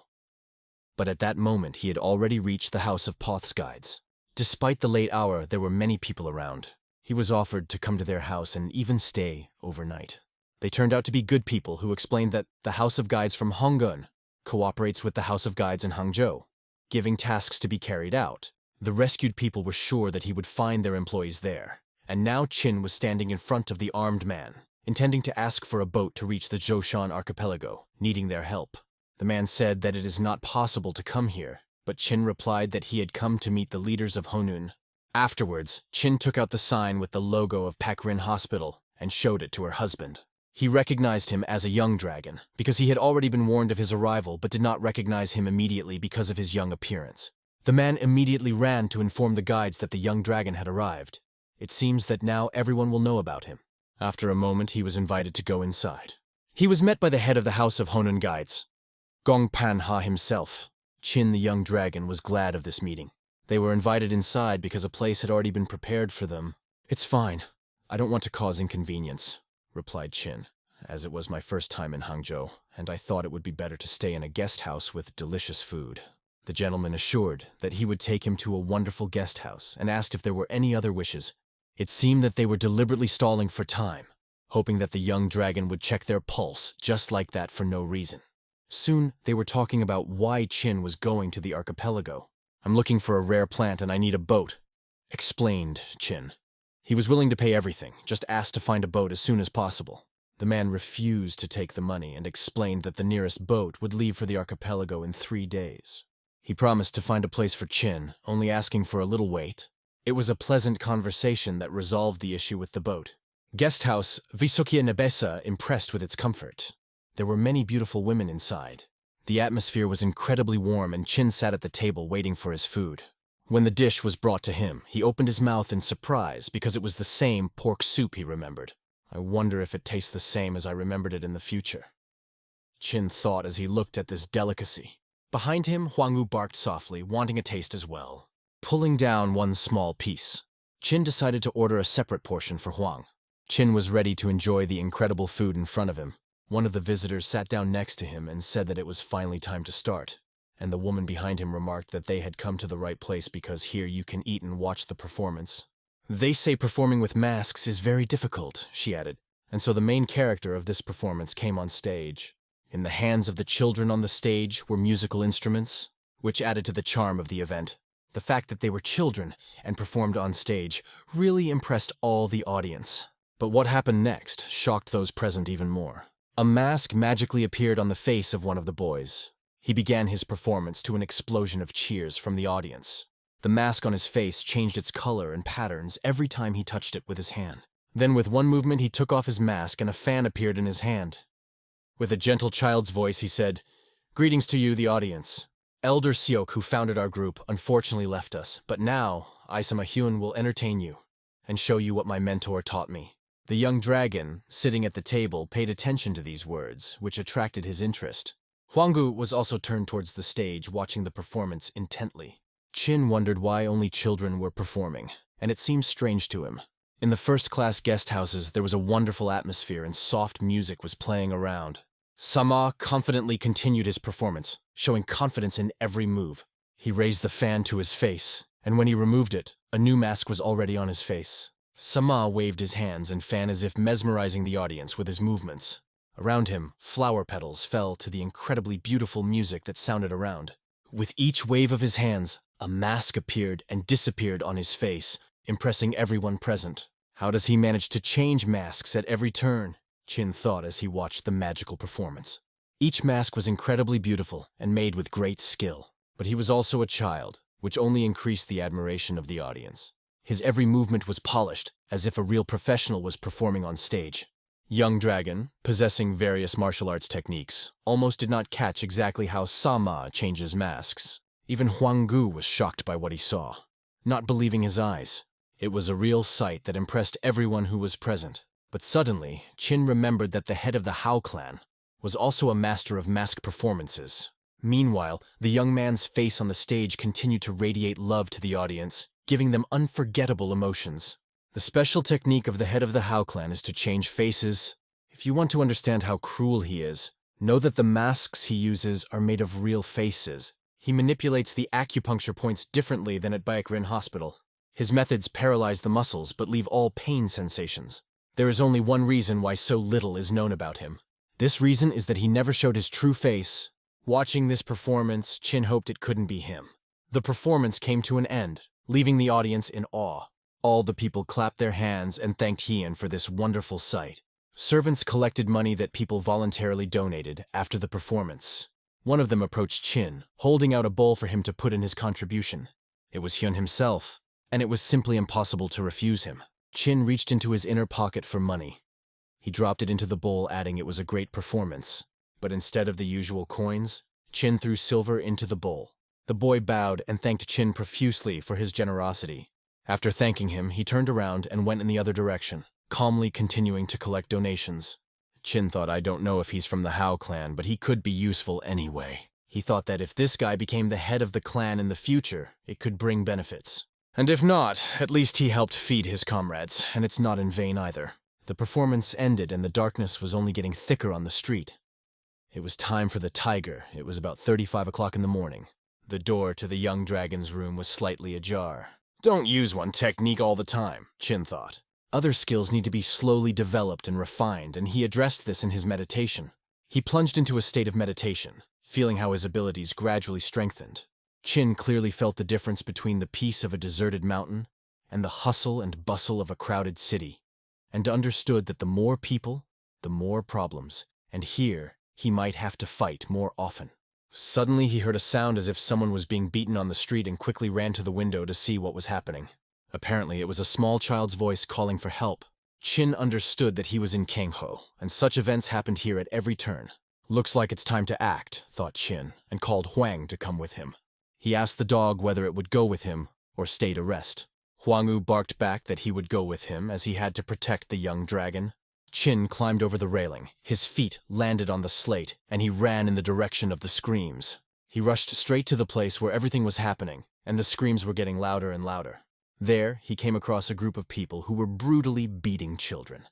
But at that moment, he had already reached the house of Poth's guides. Despite the late hour, there were many people around. He was offered to come to their house and even stay overnight. They turned out to be good people who explained that the House of Guides from Honggun cooperates with the House of Guides in Hangzhou, giving tasks to be carried out. The rescued people were sure that he would find their employees there, and now Chin was standing in front of the armed man, intending to ask for a boat to reach the Zhoushan archipelago, needing their help. The man said that it is not possible to come here, but Chin replied that he had come to meet the leaders of Honun. Afterwards, Chin took out the sign with the logo of Pakrin Hospital and showed it to her husband. He recognized him as a young dragon, because he had already been warned of his arrival but did not recognize him immediately because of his young appearance. The man immediately ran to inform the guides that the young dragon had arrived. It seems that now everyone will know about him. After a moment, he was invited to go inside. He was met by the head of the House of Honun Guides, Gong Pan Ha himself. Chin the young dragon was glad of this meeting. They were invited inside because a place had already been prepared for them. "It's fine. I don't want to cause inconvenience," replied Chin, "as it was my first time in Hangzhou, and I thought it would be better to stay in a guest house with delicious food." The gentleman assured that he would take him to a wonderful guest house and asked if there were any other wishes. It seemed that they were deliberately stalling for time, hoping that the young dragon would check their pulse just like that for no reason. Soon, they were talking about why Chin was going to the archipelago. "I'm looking for a rare plant and I need a boat," explained Chin. He was willing to pay everything, just asked to find a boat as soon as possible. The man refused to take the money and explained that the nearest boat would leave for the archipelago in 3 days. He promised to find a place for Chin, only asking for a little wait. It was a pleasant conversation that resolved the issue with the boat. Guest house Visokia Nebesa impressed with its comfort. There were many beautiful women inside. The atmosphere was incredibly warm and Chin sat at the table waiting for his food. When the dish was brought to him, he opened his mouth in surprise because it was the same pork soup he remembered. "I wonder if it tastes the same as I remembered it in the future," Chin thought as he looked at this delicacy. Behind him, Huangwu barked softly, wanting a taste as well. Pulling down one small piece, Chin decided to order a separate portion for Huang. Chin was ready to enjoy the incredible food in front of him. One of the visitors sat down next to him and said that it was finally time to start, and the woman behind him remarked that they had come to the right place because here you can eat and watch the performance. "They say performing with masks is very difficult," she added, and so the main character of this performance came on stage. In the hands of the children on the stage were musical instruments, which added to the charm of the event. The fact that they were children and performed on stage really impressed all the audience. But what happened next shocked those present even more. A mask magically appeared on the face of one of the boys. He began his performance to an explosion of cheers from the audience. The mask on his face changed its color and patterns every time he touched it with his hand. Then with one movement he took off his mask and a fan appeared in his hand. With a gentle child's voice he said, "Greetings to you, the audience. Elder Seok, who founded our group, unfortunately left us, but now Aisama Hyun will entertain you and show you what my mentor taught me." The young dragon, sitting at the table, paid attention to these words, which attracted his interest. Huangwu was also turned towards the stage, watching the performance intently. Chin wondered why only children were performing, and it seemed strange to him. In the first-class guest houses, there was a wonderful atmosphere and soft music was playing around. Sama confidently continued his performance, showing confidence in every move. He raised the fan to his face, and when he removed it, a new mask was already on his face. Sama waved his hands and fan as if mesmerizing the audience with his movements. Around him, flower petals fell to the incredibly beautiful music that sounded around. With each wave of his hands, a mask appeared and disappeared on his face, impressing everyone present. How does he manage to change masks at every turn? Chin thought as he watched the magical performance. Each mask was incredibly beautiful and made with great skill, but he was also a child, which only increased the admiration of the audience. His every movement was polished, as if a real professional was performing on stage. Young Dragon, possessing various martial arts techniques, almost did not catch exactly how Sama changes masks. Even Huangwu was shocked by what he saw, not believing his eyes. It was a real sight that impressed everyone who was present. But suddenly, Chin remembered that the head of the Hao clan was also a master of mask performances. Meanwhile, the young man's face on the stage continued to radiate love to the audience, giving them unforgettable emotions. The special technique of the head of the Hao clan is to change faces. If you want to understand how cruel he is, know that the masks he uses are made of real faces. He manipulates the acupuncture points differently than at Baekrin Hospital. His methods paralyze the muscles but leave all pain sensations. There is only one reason why so little is known about him. This reason is that he never showed his true face. Watching this performance, Chin hoped it couldn't be him. The performance came to an end, leaving the audience in awe. All the people clapped their hands and thanked Hien for this wonderful sight. Servants collected money that people voluntarily donated after the performance. One of them approached Chin, holding out a bowl for him to put in his contribution. It was Hyun himself, and it was simply impossible to refuse him. Chin reached into his inner pocket for money. He dropped it into the bowl, adding it was a great performance. But instead of the usual coins, Chin threw silver into the bowl. The boy bowed and thanked Chin profusely for his generosity. After thanking him, he turned around and went in the other direction, calmly continuing to collect donations. Chin thought, I don't know if he's from the Hao clan, but he could be useful anyway. He thought that if this guy became the head of the clan in the future, it could bring benefits. And if not, at least he helped feed his comrades, and it's not in vain either. The performance ended and the darkness was only getting thicker on the street. It was time for the tiger. It was about 35 o'clock in the morning. The door to the young dragon's room was slightly ajar. Don't use one technique all the time, Chin thought. Other skills need to be slowly developed and refined, and he addressed this in his meditation. He plunged into a state of meditation, feeling how his abilities gradually strengthened. Qin clearly felt the difference between the peace of a deserted mountain and the hustle and bustle of a crowded city, and understood that the more people, the more problems, and here he might have to fight more often. Suddenly he heard a sound as if someone was being beaten on the street and quickly ran to the window to see what was happening. Apparently it was a small child's voice calling for help. Qin understood that he was in Kangho, and such events happened here at every turn. Looks like it's time to act, thought Qin, and called Huang to come with him. He asked the dog whether it would go with him or stay to rest. Huangwu barked back that he would go with him as he had to protect the young dragon. Qin climbed over the railing, his feet landed on the slate, and he ran in the direction of the screams. He rushed straight to the place where everything was happening, and the screams were getting louder and louder. There, he came across a group of people who were brutally beating children.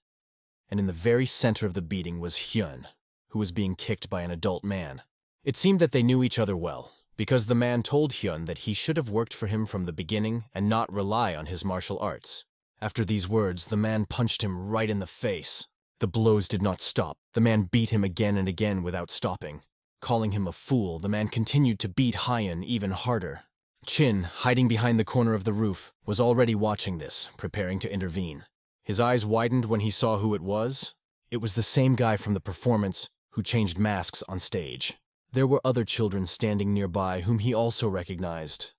And in the very center of the beating was Hyun, who was being kicked by an adult man. It seemed that they knew each other well, because the man told Hyun that he should have worked for him from the beginning and not rely on his martial arts. After these words, the man punched him right in the face. The blows did not stop. The man beat him again and again without stopping. Calling him a fool, the man continued to beat Hyun even harder. Qin, hiding behind the corner of the roof, was already watching this, preparing to intervene. His eyes widened when he saw who it was. It was the same guy from the performance who changed masks on stage. There were other children standing nearby whom he also recognized.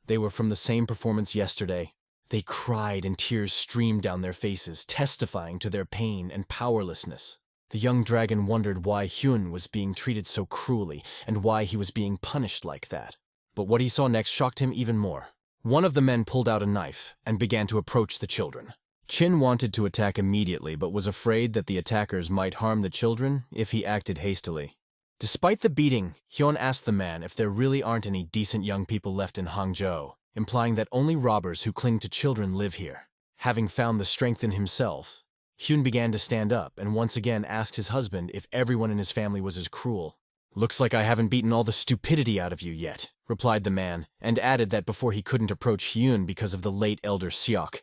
They were from the same performance yesterday. They cried and tears streamed down their faces, testifying to their pain and powerlessness. The young dragon wondered why Hyun was being treated so cruelly and why he was being punished like that. But what he saw next shocked him even more. One of the men pulled out a knife and began to approach the children. Qin wanted to attack immediately but was afraid that the attackers might harm the children if he acted hastily. Despite the beating, Hyun asked the man if there really aren't any decent young people left in Hangzhou, implying that only robbers who cling to children live here. Having found the strength in himself, Hyun began to stand up and once again asked his husband if everyone in his family was as cruel. "Looks like I haven't beaten all the stupidity out of you yet," replied the man, and added that before he couldn't approach Hyun because of the late elder Seok.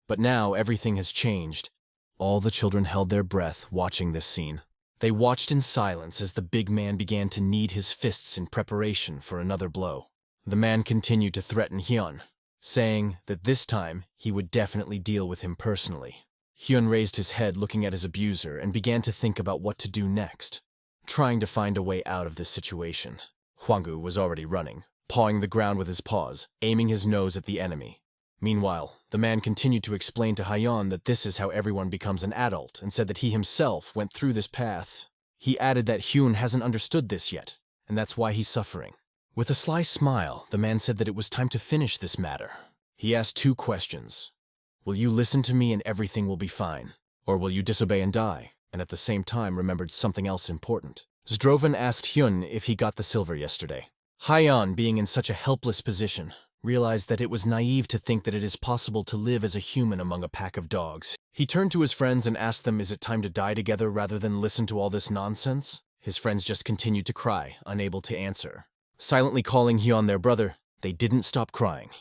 But now everything has changed. All the children held their breath watching this scene. They watched in silence as the big man began to knead his fists in preparation for another blow. The man continued to threaten Hyun, saying that this time he would definitely deal with him personally. Hyun raised his head looking at his abuser and began to think about what to do next, trying to find a way out of this situation. Huangwu was already running, pawing the ground with his paws, aiming his nose at the enemy. Meanwhile, the man continued to explain to Hyun that this is how everyone becomes an adult and said that he himself went through this path. He added that Hyun hasn't understood this yet, and that's why he's suffering. With a sly smile, the man said that it was time to finish this matter. He asked 2 questions. Will you listen to me and everything will be fine? Or will you disobey and die? And at the same time remembered something else important. Zdrovan asked Hyun if he got the silver yesterday. Hyun, being in such a helpless position, realized that it was naive to think that it is possible to live as a human among a pack of dogs. He turned to his friends and asked them, is it time to die together rather than listen to all this nonsense? His friends just continued to cry, unable to answer. Silently calling Hyun their brother, they didn't stop crying.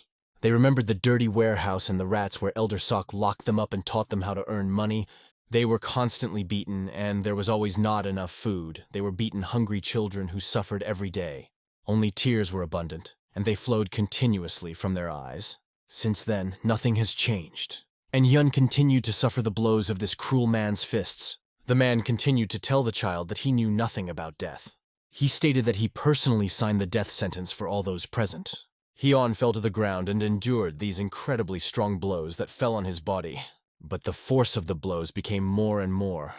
They remembered the dirty warehouse and the rats where Elder Sok locked them up and taught them how to earn money. They were constantly beaten, and there was always not enough food. They were beaten hungry children who suffered every day. Only tears were abundant, and they flowed continuously from their eyes. Since then, nothing has changed, and Hyun continued to suffer the blows of this cruel man's fists. The man continued to tell the child that he knew nothing about death. He stated that he personally signed the death sentence for all those present. Hyun fell to the ground and endured these incredibly strong blows that fell on his body. But the force of the blows became more and more,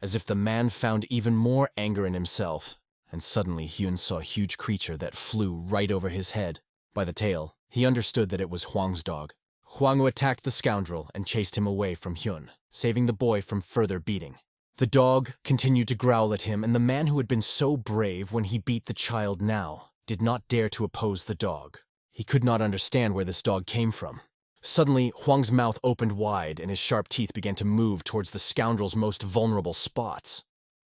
as if the man found even more anger in himself. And suddenly Hyun saw a huge creature that flew right over his head. By the tail, he understood that it was Huang's dog. Huangwu attacked the scoundrel and chased him away from Hyun, saving the boy from further beating. The dog continued to growl at him, and the man who had been so brave when he beat the child now did not dare to oppose the dog. He could not understand where this dog came from. Suddenly, Huang's mouth opened wide and his sharp teeth began to move towards the scoundrel's most vulnerable spots.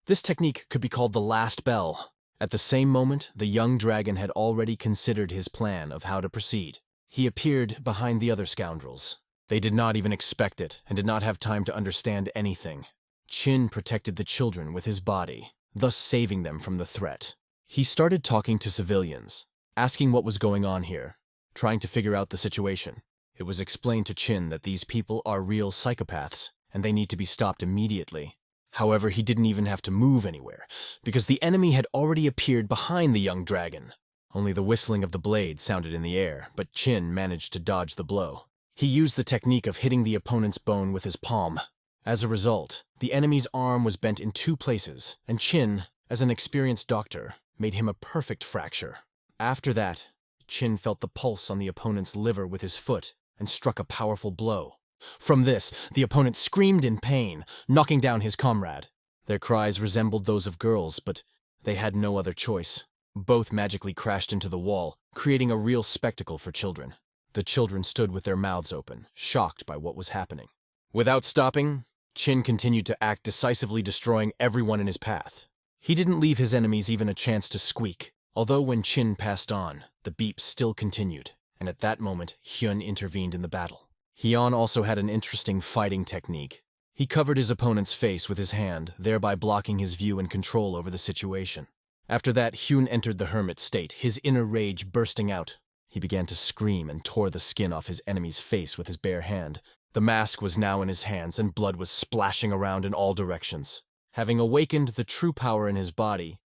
This technique could be called the last bell. At the same moment, the young dragon had already considered his plan of how to proceed. He appeared behind the other scoundrels. They did not even expect it and did not have time to understand anything. Qin protected the children with his body, thus saving them from the threat. He started talking to civilians, asking what was going on here, trying to figure out the situation. It was explained to Qin that these people are real psychopaths and they need to be stopped immediately. However, he didn't even have to move anywhere, because the enemy had already appeared behind the young dragon. Only the whistling of the blade sounded in the air, but Qin managed to dodge the blow. He used the technique of hitting the opponent's bone with his palm. As a result, the enemy's arm was bent in 2 places, and Qin, as an experienced doctor, made him a perfect fracture. After that, Qin felt the pulse on the opponent's liver with his foot and struck a powerful blow. From this, the opponent screamed in pain, knocking down his comrade. Their cries resembled those of girls, but they had no other choice. Both magically crashed into the wall, creating a real spectacle for children. The children stood with their mouths open, shocked by what was happening. Without stopping, Qin continued to act decisively, destroying everyone in his path. He didn't leave his enemies even a chance to squeak, although when Qin passed on, the beeps still continued, and at that moment, Hyun intervened in the battle. Hyun also had an interesting fighting technique. He covered his opponent's face with his hand, thereby blocking his view and control over the situation. After that, Hyun entered the hermit state, his inner rage bursting out. He began to scream and tore the skin off his enemy's face with his bare hand. The mask was now in his hands, and blood was splashing around in all directions. Having awakened the true power in his body,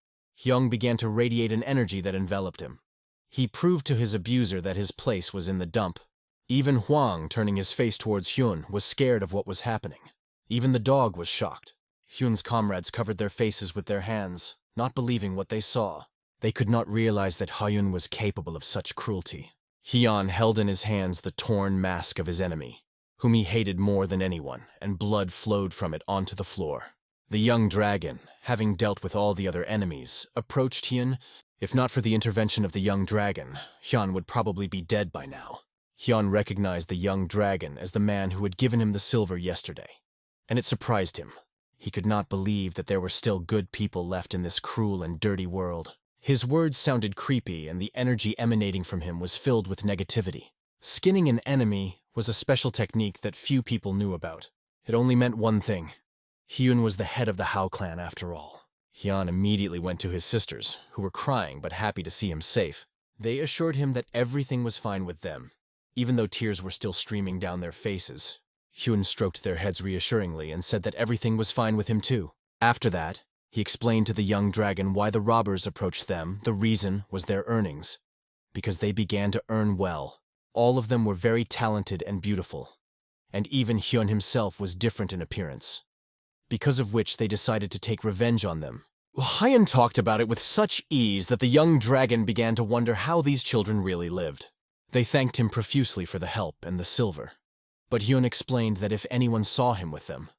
Hyung began to radiate an energy that enveloped him. He proved to his abuser that his place was in the dump. Even Hwang, turning his face towards Hyun, was scared of what was happening. Even the dog was shocked. Hyun's comrades covered their faces with their hands, not believing what they saw. They could not realize that Hyun was capable of such cruelty. Hyun held in his hands the torn mask of his enemy, whom he hated more than anyone, and blood flowed from it onto the floor. The young dragon, having dealt with all the other enemies, approached Hyun. If not for the intervention of the young dragon, Hyun would probably be dead by now. Hyun recognized the young dragon as the man who had given him the silver yesterday, and it surprised him. He could not believe that there were still good people left in this cruel and dirty world. His words sounded creepy, and the energy emanating from him was filled with negativity. Skinning an enemy was a special technique that few people knew about. It only meant one thing. Hyun was the head of the Hao clan after all. Hyun immediately went to his sisters, who were crying but happy to see him safe. They assured him that everything was fine with them, even though tears were still streaming down their faces. Hyun stroked their heads reassuringly and said that everything was fine with him too. After that, he explained to the young dragon why the robbers approached them. The reason was their earnings, because they began to earn well. All of them were very talented and beautiful, and even Hyun himself was different in appearance, because of which they decided to take revenge on them. Hyun talked about it with such ease that the young dragon began to wonder how these children really lived. They thanked him profusely for the help and the silver, but Hyun explained that if anyone saw him with them,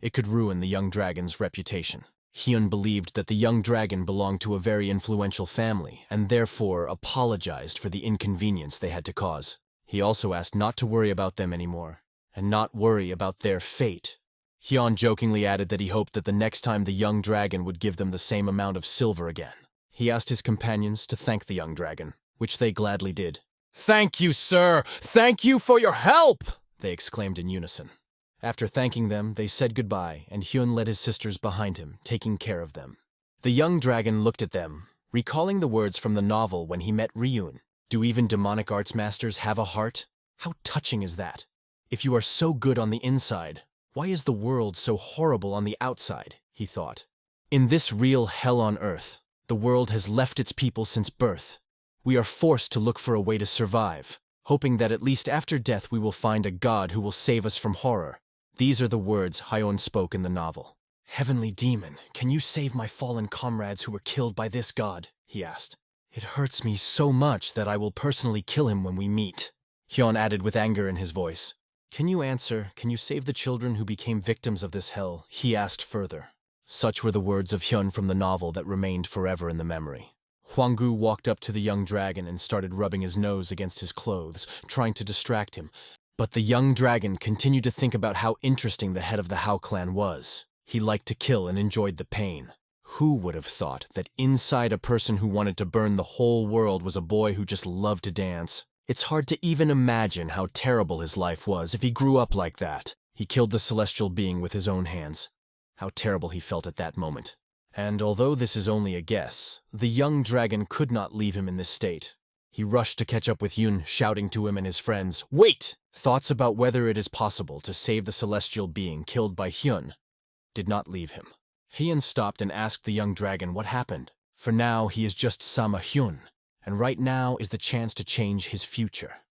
it could ruin the young dragon's reputation. Hyun believed that the young dragon belonged to a very influential family and therefore apologized for the inconvenience they had to cause. He also asked not to worry about them anymore and not worry about their fate. Hyun jokingly added that he hoped that the next time the young dragon would give them the same amount of silver again. He asked his companions to thank the young dragon, which they gladly did. "Thank you, sir! Thank you for your help!" they exclaimed in unison. After thanking them, they said goodbye, and Hyun led his sisters behind him, taking care of them. The young dragon looked at them, recalling the words from the novel when he met Ryun. Do even demonic arts masters have a heart? How touching is that? If you are so good on the inside, why is the world so horrible on the outside? He thought. In this real hell on earth, the world has left its people since birth. We are forced to look for a way to survive, hoping that at least after death we will find a god who will save us from horror. These are the words Hyun spoke in the novel. "Heavenly demon, can you save my fallen comrades who were killed by this god?" he asked. "It hurts me so much that I will personally kill him when we meet." Hyun added with anger in his voice. "Can you save the children who became victims of this hell?" he asked further. Such were the words of Hyun from the novel that remained forever in the memory. Hwanggu walked up to the young dragon and started rubbing his nose against his clothes, trying to distract him. But the young dragon continued to think about how interesting the head of the Hao clan was. He liked to kill and enjoyed the pain. Who would have thought that inside a person who wanted to burn the whole world was a boy who just loved to dance? It's hard to even imagine how terrible his life was if he grew up like that. He killed the celestial being with his own hands. How terrible he felt at that moment. And although this is only a guess, the young dragon could not leave him in this state. He rushed to catch up with Yun, shouting to him and his friends, "Wait!" Thoughts about whether it is possible to save the celestial being killed by Hyun did not leave him. Hyun stopped and asked the young dragon what happened. For now, he is just Sama Hyun, and right now is the chance to change his future.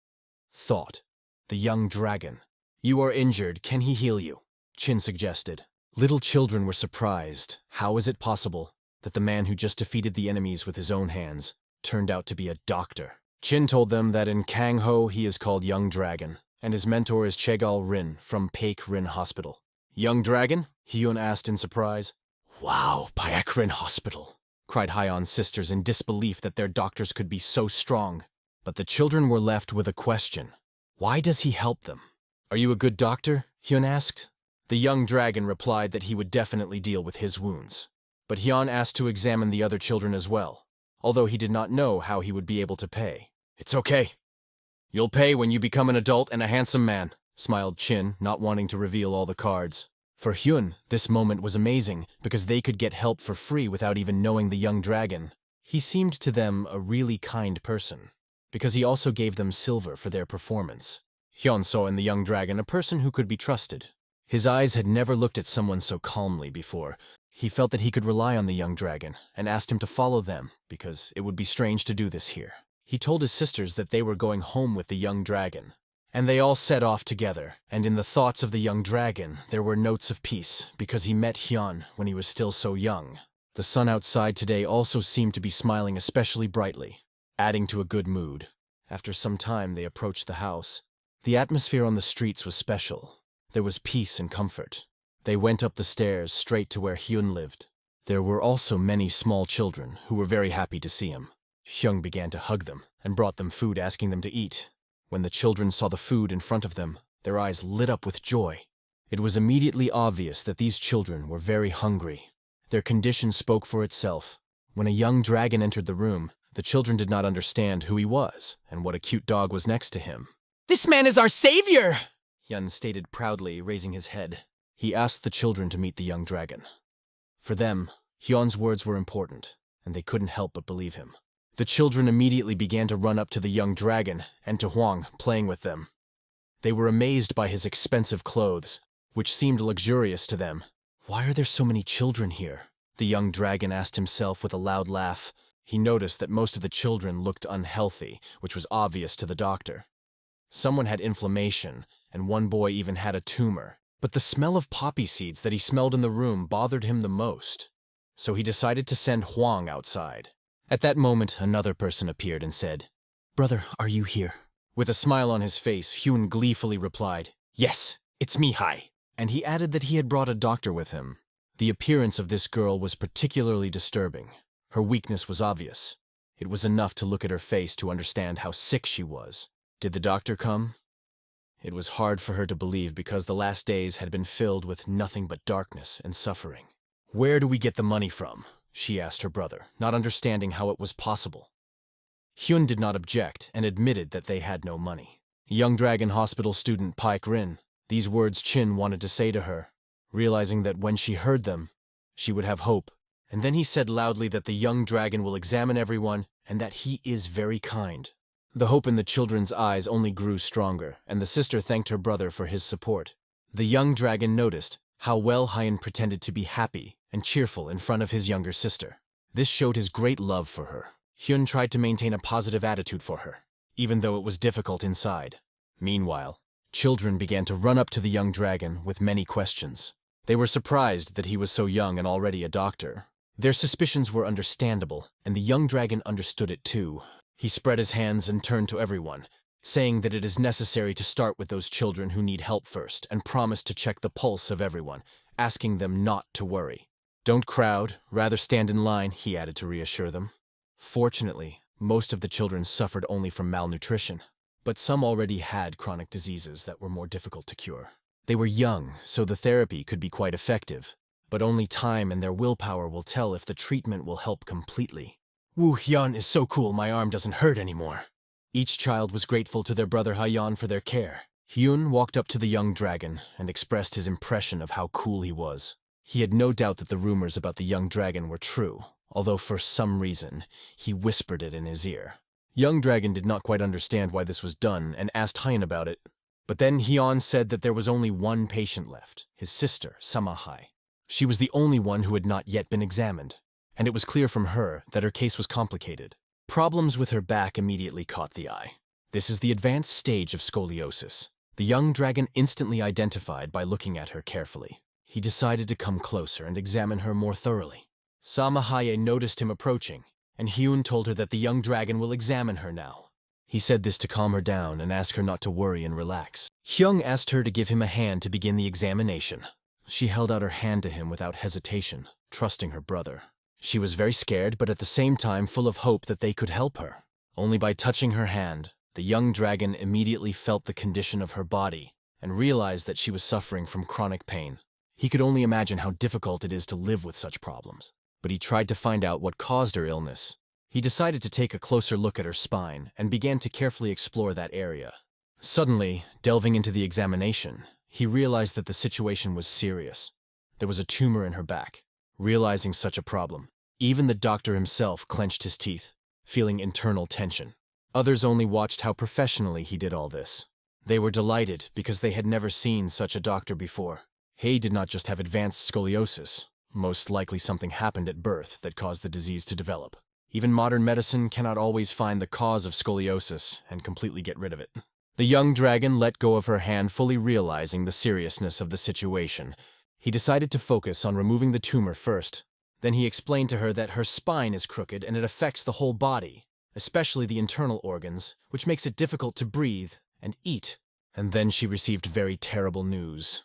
Thought. The young dragon. "You are injured, can he heal you?" Chin suggested. Little children were surprised. How is it possible that the man who just defeated the enemies with his own hands turned out to be a doctor? Chin told them that in Kangho he is called Young Dragon, and his mentor is Chegal Rin from Paik Rin Hospital. "Young Dragon?" Hyun asked in surprise. "Wow, Paik Rin Hospital," cried Hyun's sisters in disbelief that their doctors could be so strong. But the children were left with a question. Why does he help them? "Are you a good doctor?" Hyun asked. The young dragon replied that he would definitely deal with his wounds. But Hyun asked to examine the other children as well, although he did not know how he would be able to pay. "It's okay. You'll pay when you become an adult and a handsome man," smiled Chin, not wanting to reveal all the cards. For Hyun, this moment was amazing because they could get help for free without even knowing the young dragon. He seemed to them a really kind person, because he also gave them silver for their performance. Hyun saw in the young dragon a person who could be trusted. His eyes had never looked at someone so calmly before. He felt that he could rely on the young dragon and asked him to follow them because it would be strange to do this here. He told his sisters that they were going home with the young dragon, and they all set off together, and in the thoughts of the young dragon there were notes of peace because he met Hyun when he was still so young. The sun outside today also seemed to be smiling especially brightly, adding to a good mood. After some time they approached the house. The atmosphere on the streets was special. There was peace and comfort. They went up the stairs straight to where Hyun lived. There were also many small children who were very happy to see him. Hyun began to hug them and brought them food, asking them to eat. When the children saw the food in front of them, their eyes lit up with joy. It was immediately obvious that these children were very hungry. Their condition spoke for itself. When a young dragon entered the room, the children did not understand who he was and what a cute dog was next to him. "This man is our savior!" Hyun stated proudly, raising his head. He asked the children to meet the young dragon. For them, Hyun's words were important, and they couldn't help but believe him. The children immediately began to run up to the young dragon and to Hwang, playing with them. They were amazed by his expensive clothes, which seemed luxurious to them. "Why are there so many children here?" the young dragon asked himself with a loud laugh. He noticed that most of the children looked unhealthy, which was obvious to the doctor. Someone had inflammation, and one boy even had a tumor. But the smell of poppy seeds that he smelled in the room bothered him the most. So he decided to send Hwang outside. At that moment, another person appeared and said, "Brother, are you here?" With a smile on his face, Hyun gleefully replied, "Yes, it's me, Hai." And he added that he had brought a doctor with him. The appearance of this girl was particularly disturbing. Her weakness was obvious. It was enough to look at her face to understand how sick she was. Did the doctor come? It was hard for her to believe because the last days had been filled with nothing but darkness and suffering. "Where do we get the money from?" she asked her brother, not understanding how it was possible. Hyun did not object and admitted that they had no money. Young Dragon Hospital student Paik Rin, these words Chin wanted to say to her, realizing that when she heard them, she would have hope. And then he said loudly that the young dragon will examine everyone and that he is very kind. The hope in the children's eyes only grew stronger, and the sister thanked her brother for his support. The young dragon noticed how well Hyun pretended to be happy and cheerful in front of his younger sister. This showed his great love for her. Hyun tried to maintain a positive attitude for her, even though it was difficult inside. Meanwhile, children began to run up to the young dragon with many questions. They were surprised that he was so young and already a doctor. Their suspicions were understandable, and the young dragon understood it too. He spread his hands and turned to everyone, saying that it is necessary to start with those children who need help first and promised to check the pulse of everyone, asking them not to worry. "Don't crowd, rather stand in line," he added to reassure them. Fortunately, most of the children suffered only from malnutrition, but some already had chronic diseases that were more difficult to cure. They were young, so the therapy could be quite effective, but only time and their willpower will tell if the treatment will help completely. "Woo Hyun is so cool my arm doesn't hurt anymore." Each child was grateful to their brother Hyeon for their care. Hyun walked up to the young dragon and expressed his impression of how cool he was. He had no doubt that the rumors about the young dragon were true, although for some reason, he whispered it in his ear. Young dragon did not quite understand why this was done and asked Hyun about it. But then Hyun said that there was only one patient left, his sister, Samahai. She was the only one who had not yet been examined, and it was clear from her that her case was complicated. Problems with her back immediately caught the eye. This is the advanced stage of scoliosis. The young dragon instantly identified by looking at her carefully. He decided to come closer and examine her more thoroughly. Samahaye noticed him approaching, and Hyun told her that the young dragon will examine her now. He said this to calm her down and ask her not to worry and relax. Hyung asked her to give him a hand to begin the examination. She held out her hand to him without hesitation, trusting her brother. She was very scared, but at the same time full of hope that they could help her. Only by touching her hand, the young dragon immediately felt the condition of her body and realized that she was suffering from chronic pain. He could only imagine how difficult it is to live with such problems, but he tried to find out what caused her illness. He decided to take a closer look at her spine and began to carefully explore that area. Suddenly, delving into the examination, he realized that the situation was serious. There was a tumor in her back. Realizing such a problem, even the doctor himself clenched his teeth, feeling internal tension. Others only watched how professionally he did all this. They were delighted because they had never seen such a doctor before. He did not just have advanced scoliosis. Most likely something happened at birth that caused the disease to develop. Even modern medicine cannot always find the cause of scoliosis and completely get rid of it. The young dragon let go of her hand, fully realizing the seriousness of the situation. He decided to focus on removing the tumor first. Then he explained to her that her spine is crooked and it affects the whole body, especially the internal organs, which makes it difficult to breathe and eat. And then she received very terrible news.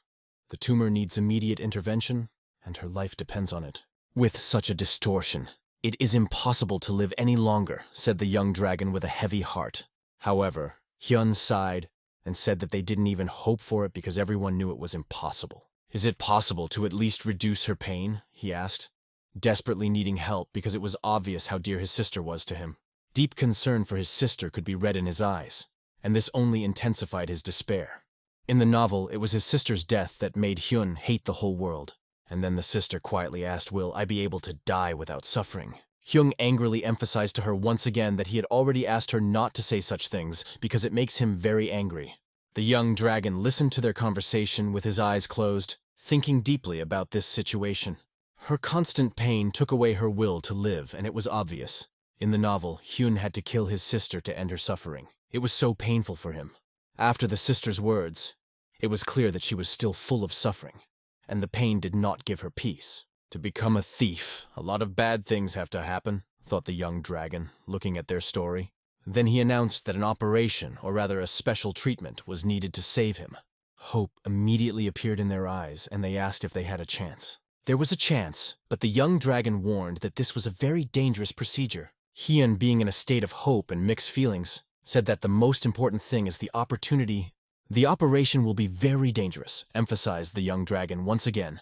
The tumor needs immediate intervention, and her life depends on it. With such a distortion, it is impossible to live any longer, said the young dragon with a heavy heart. However, Hyun sighed and said that they didn't even hope for it because everyone knew it was impossible. Is it possible to at least reduce her pain? He asked, desperately needing help because it was obvious how dear his sister was to him. Deep concern for his sister could be read in his eyes, and this only intensified his despair. In the novel, it was his sister's death that made Hyun hate the whole world. And then the sister quietly asked, "Will I be able to die without suffering?" Hyung angrily emphasized to her once again that he had already asked her not to say such things because it makes him very angry. The young dragon listened to their conversation with his eyes closed, thinking deeply about this situation. Her constant pain took away her will to live, and it was obvious. In the novel, Hyun had to kill his sister to end her suffering. It was so painful for him. After the sister's words, it was clear that she was still full of suffering, and the pain did not give her peace. To become a thief, a lot of bad things have to happen, thought the young dragon, looking at their story. Then he announced that an operation, or rather a special treatment, was needed to save him. Hope immediately appeared in their eyes, and they asked if they had a chance. There was a chance, but the young dragon warned that this was a very dangerous procedure. Hyun, being in a state of hope and mixed feelings, said that the most important thing is the opportunity. The operation will be very dangerous, emphasized the young dragon once again.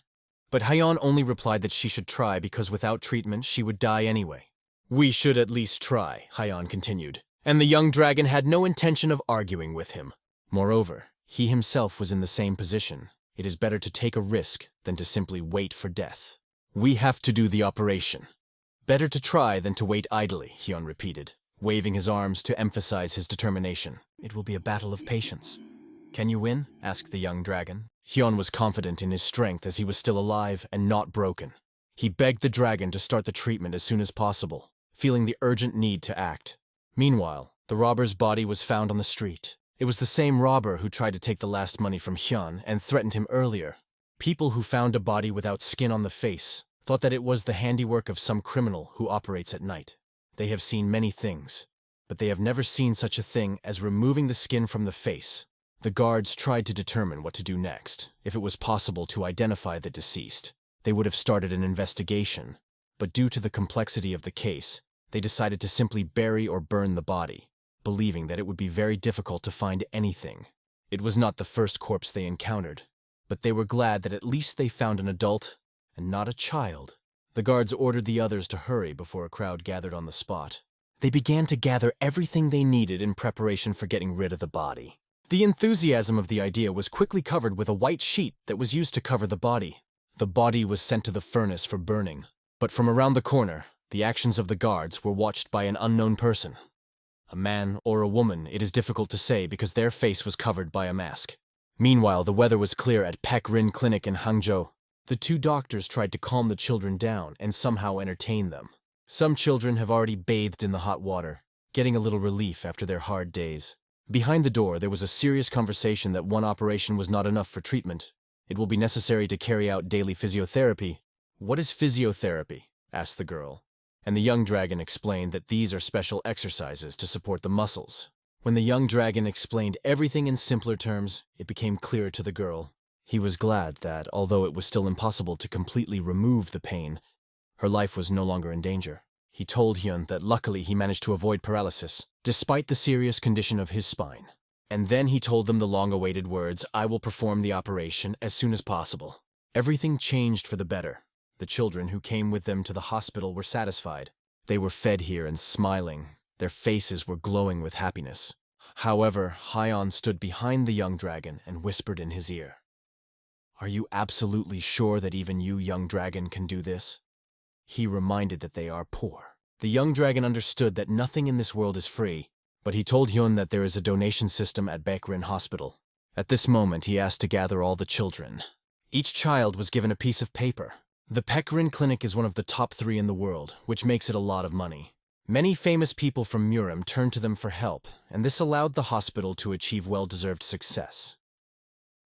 But Hyeon only replied that she should try because without treatment she would die anyway. We should at least try, Hyeon continued, and the young dragon had no intention of arguing with him. Moreover, he himself was in the same position. It is better to take a risk than to simply wait for death. We have to do the operation. Better to try than to wait idly, Hyun repeated, waving his arms to emphasize his determination. It will be a battle of patience. Can you win? Asked the young dragon. Hyun was confident in his strength as he was still alive and not broken. He begged the dragon to start the treatment as soon as possible, feeling the urgent need to act. Meanwhile, the robber's body was found on the street. It was the same robber who tried to take the last money from Hyun and threatened him earlier. People who found a body without skin on the face thought that it was the handiwork of some criminal who operates at night. They have seen many things, but they have never seen such a thing as removing the skin from the face. The guards tried to determine what to do next. If it was possible to identify the deceased, they would have started an investigation. But due to the complexity of the case, they decided to simply bury or burn the body, believing that it would be very difficult to find anything. It was not the first corpse they encountered, but they were glad that at least they found an adult and not a child. The guards ordered the others to hurry before a crowd gathered on the spot. They began to gather everything they needed in preparation for getting rid of the body. The enthusiasm of the idea was quickly covered with a white sheet that was used to cover the body. The body was sent to the furnace for burning. But from around the corner, the actions of the guards were watched by an unknown person. A man or a woman, it is difficult to say because their face was covered by a mask. Meanwhile, the weather was clear at Paek Rin Clinic in Hangzhou. The two doctors tried to calm the children down and somehow entertain them. Some children have already bathed in the hot water, getting a little relief after their hard days. Behind the door, there was a serious conversation that one operation was not enough for treatment. It will be necessary to carry out daily physiotherapy. "What is physiotherapy?" asked the girl. And the young dragon explained that these are special exercises to support the muscles. When the young dragon explained everything in simpler terms, it became clear to the girl. He was glad that, although it was still impossible to completely remove the pain, her life was no longer in danger. He told Hyun that luckily he managed to avoid paralysis, despite the serious condition of his spine. And then he told them the long-awaited words, "I will perform the operation as soon as possible." Everything changed for the better. The children who came with them to the hospital were satisfied. They were fed here and smiling. Their faces were glowing with happiness. However, Hyon stood behind the young dragon and whispered in his ear, "Are you absolutely sure that even you, young dragon, can do this?" He reminded that they are poor. The young dragon understood that nothing in this world is free, but he told Hyun that there is a donation system at Paek Rin Hospital. At this moment, he asked to gather all the children. Each child was given a piece of paper. The Paek Rin Clinic is one of the top 3 in the world, which makes it a lot of money. Many famous people from Muram turned to them for help, and this allowed the hospital to achieve well-deserved success.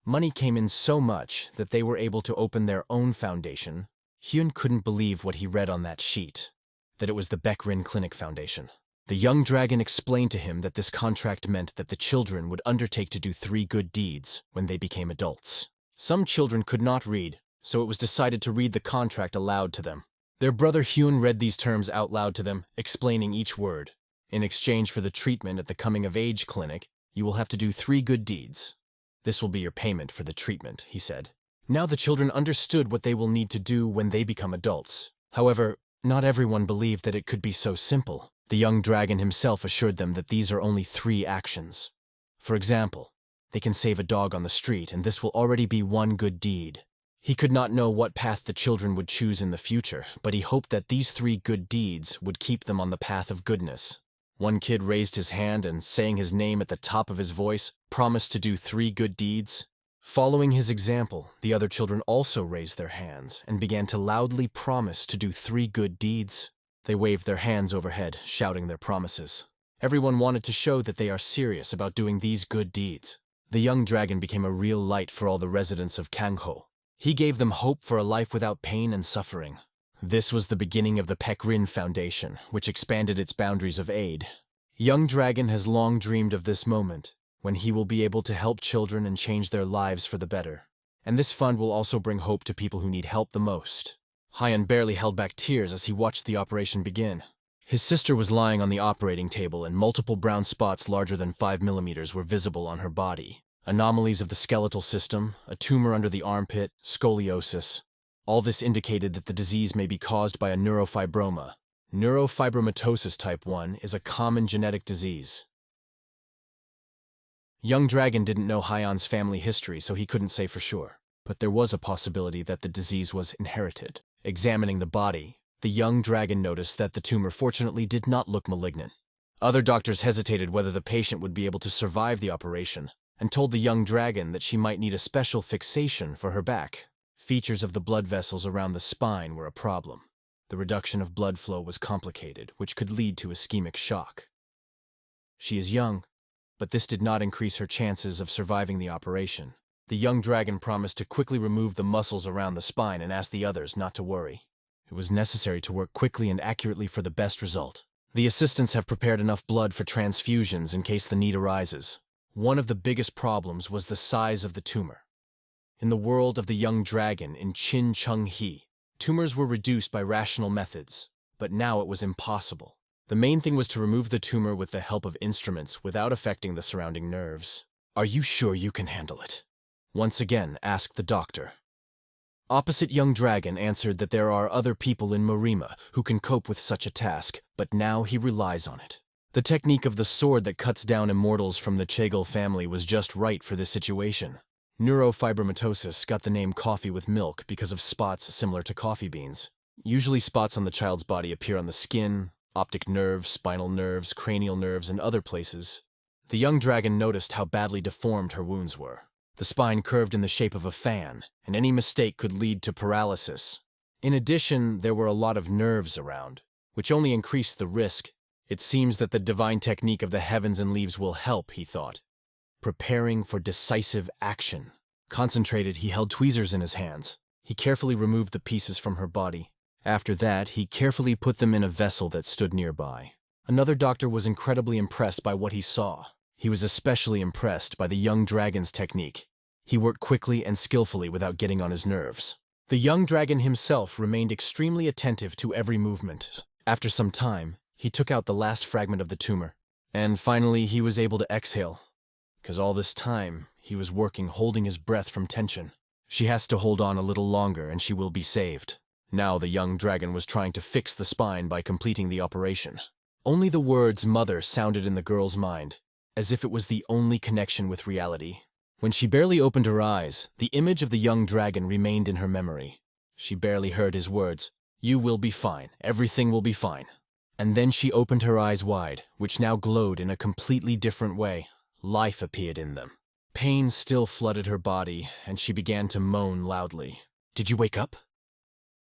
Money came in so much that they were able to open their own foundation. Hyun couldn't believe what he read on that sheet, that it was the Paek Rin Clinic Foundation. The young dragon explained to him that this contract meant that the children would undertake to do 3 good deeds when they became adults. Some children could not read, so it was decided to read the contract aloud to them. Their brother Hyun read these terms out loud to them, explaining each word. In exchange for the treatment at the coming-of-age clinic, you will have to do 3 good deeds. This will be your payment for the treatment, he said. Now the children understood what they will need to do when they become adults. However, not everyone believed that it could be so simple. The young dragon himself assured them that these are only 3 actions. For example, they can save a dog on the street, and this will already be 1 good deed. He could not know what path the children would choose in the future, but he hoped that these 3 good deeds would keep them on the path of goodness. One kid raised his hand and, saying his name at the top of his voice, promised to do 3 good deeds. Following his example, the other children also raised their hands and began to loudly promise to do 3 good deeds. They waved their hands overhead, shouting their promises. Everyone wanted to show that they are serious about doing these good deeds. The young dragon became a real light for all the residents of Kangho. He gave them hope for a life without pain and suffering. This was the beginning of the Paek Rin Foundation, which expanded its boundaries of aid. Young Dragon has long dreamed of this moment, when he will be able to help children and change their lives for the better. And this fund will also bring hope to people who need help the most. Hyun barely held back tears as he watched the operation begin. His sister was lying on the operating table and multiple brown spots larger than 5 millimeters were visible on her body. Anomalies of the skeletal system, a tumor under the armpit, scoliosis. All this indicated that the disease may be caused by a neurofibroma. Neurofibromatosis type 1 is a common genetic disease. Young Dragon didn't know Hyun's family history, so he couldn't say for sure. But there was a possibility that the disease was inherited. Examining the body, the young dragon noticed that the tumor fortunately did not look malignant. Other doctors hesitated whether the patient would be able to survive the operation, and told the young dragon that she might need a special fixation for her back. Features of the blood vessels around the spine were a problem. The reduction of blood flow was complicated, which could lead to ischemic shock. She is young, but this did not increase her chances of surviving the operation. The young dragon promised to quickly remove the muscles around the spine and asked the others not to worry. It was necessary to work quickly and accurately for the best result. The assistants have prepared enough blood for transfusions in case the need arises. One of the biggest problems was the size of the tumor. In the world of the young dragon in Chin Chung Hee, tumors were reduced by rational methods, but now it was impossible. The main thing was to remove the tumor with the help of instruments without affecting the surrounding nerves. "Are you sure you can handle it?" Once again asked the doctor. Opposite young dragon answered that there are other people in Marima who can cope with such a task, but now he relies on it. The technique of the sword that cuts down immortals from the Chagall family was just right for this situation. Neurofibromatosis got the name coffee with milk because of spots similar to coffee beans. Usually spots on the child's body appear on the skin, optic nerve, spinal nerves, cranial nerves, and other places. The young dragon noticed how badly deformed her wounds were. The spine curved in the shape of a fan, and any mistake could lead to paralysis. In addition, there were a lot of nerves around, which only increased the risk. It seems that the divine technique of the heavens and leaves will help, he thought. Preparing for decisive action. Concentrated, he held tweezers in his hands. He carefully removed the pieces from her body. After that, he carefully put them in a vessel that stood nearby. Another doctor was incredibly impressed by what he saw. He was especially impressed by the young dragon's technique. He worked quickly and skillfully without getting on his nerves. The young dragon himself remained extremely attentive to every movement. After some time, he took out the last fragment of the tumor. And finally, he was able to exhale. Because all this time, he was working holding his breath from tension. She has to hold on a little longer and she will be saved. Now the young dragon was trying to fix the spine by completing the operation. Only the words mother sounded in the girl's mind, as if it was the only connection with reality. When she barely opened her eyes, the image of the young dragon remained in her memory. She barely heard his words, "You will be fine, everything will be fine." And then she opened her eyes wide, which now glowed in a completely different way. Life appeared in them. Pain still flooded her body, and she began to moan loudly. "Did you wake up?"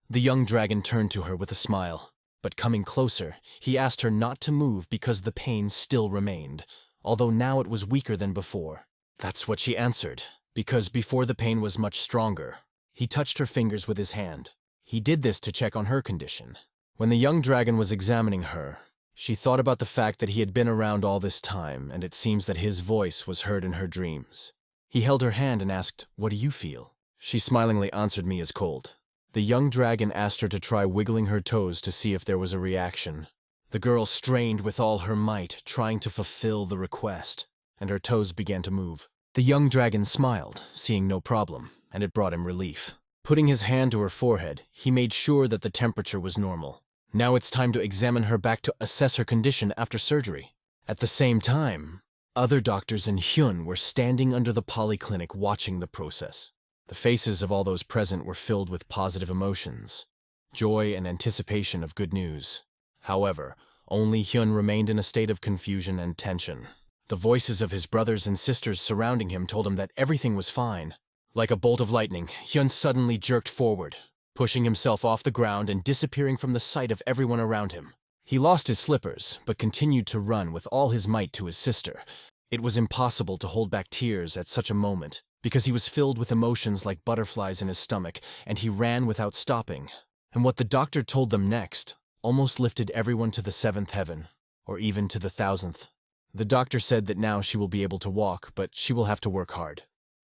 The young dragon turned to her with a smile, but coming closer, he asked her not to move because the pain still remained, although now it was weaker than before. That's what she answered, because before the pain was much stronger. He touched her fingers with his hand. He did this to check on her condition. When the young dragon was examining her, she thought about the fact that he had been around all this time, and it seems that his voice was heard in her dreams. He held her hand and asked, "What do you feel?" She smilingly answered me as cold. The young dragon asked her to try wiggling her toes to see if there was a reaction. The girl strained with all her might, trying to fulfill the request, and her toes began to move. The young dragon smiled, seeing no problem, and it brought him relief. Putting his hand to her forehead, he made sure that the temperature was normal. Now it's time to examine her back to assess her condition after surgery. At the same time, other doctors in Hyun were standing under the polyclinic watching the process. The faces of all those present were filled with positive emotions, joy and anticipation of good news. However, only Hyun remained in a state of confusion and tension. The voices of his brothers and sisters surrounding him told him that everything was fine. Like a bolt of lightning, Hyun suddenly jerked forward, pushing himself off the ground and disappearing from the sight of everyone around him. He lost his slippers, but continued to run with all his might to his sister. It was impossible to hold back tears at such a moment, because he was filled with emotions like butterflies in his stomach, and he ran without stopping. And what the doctor told them next almost lifted everyone to the 7th heaven, or even to the 1000th. The doctor said that now she will be able to walk, but she will have to work hard.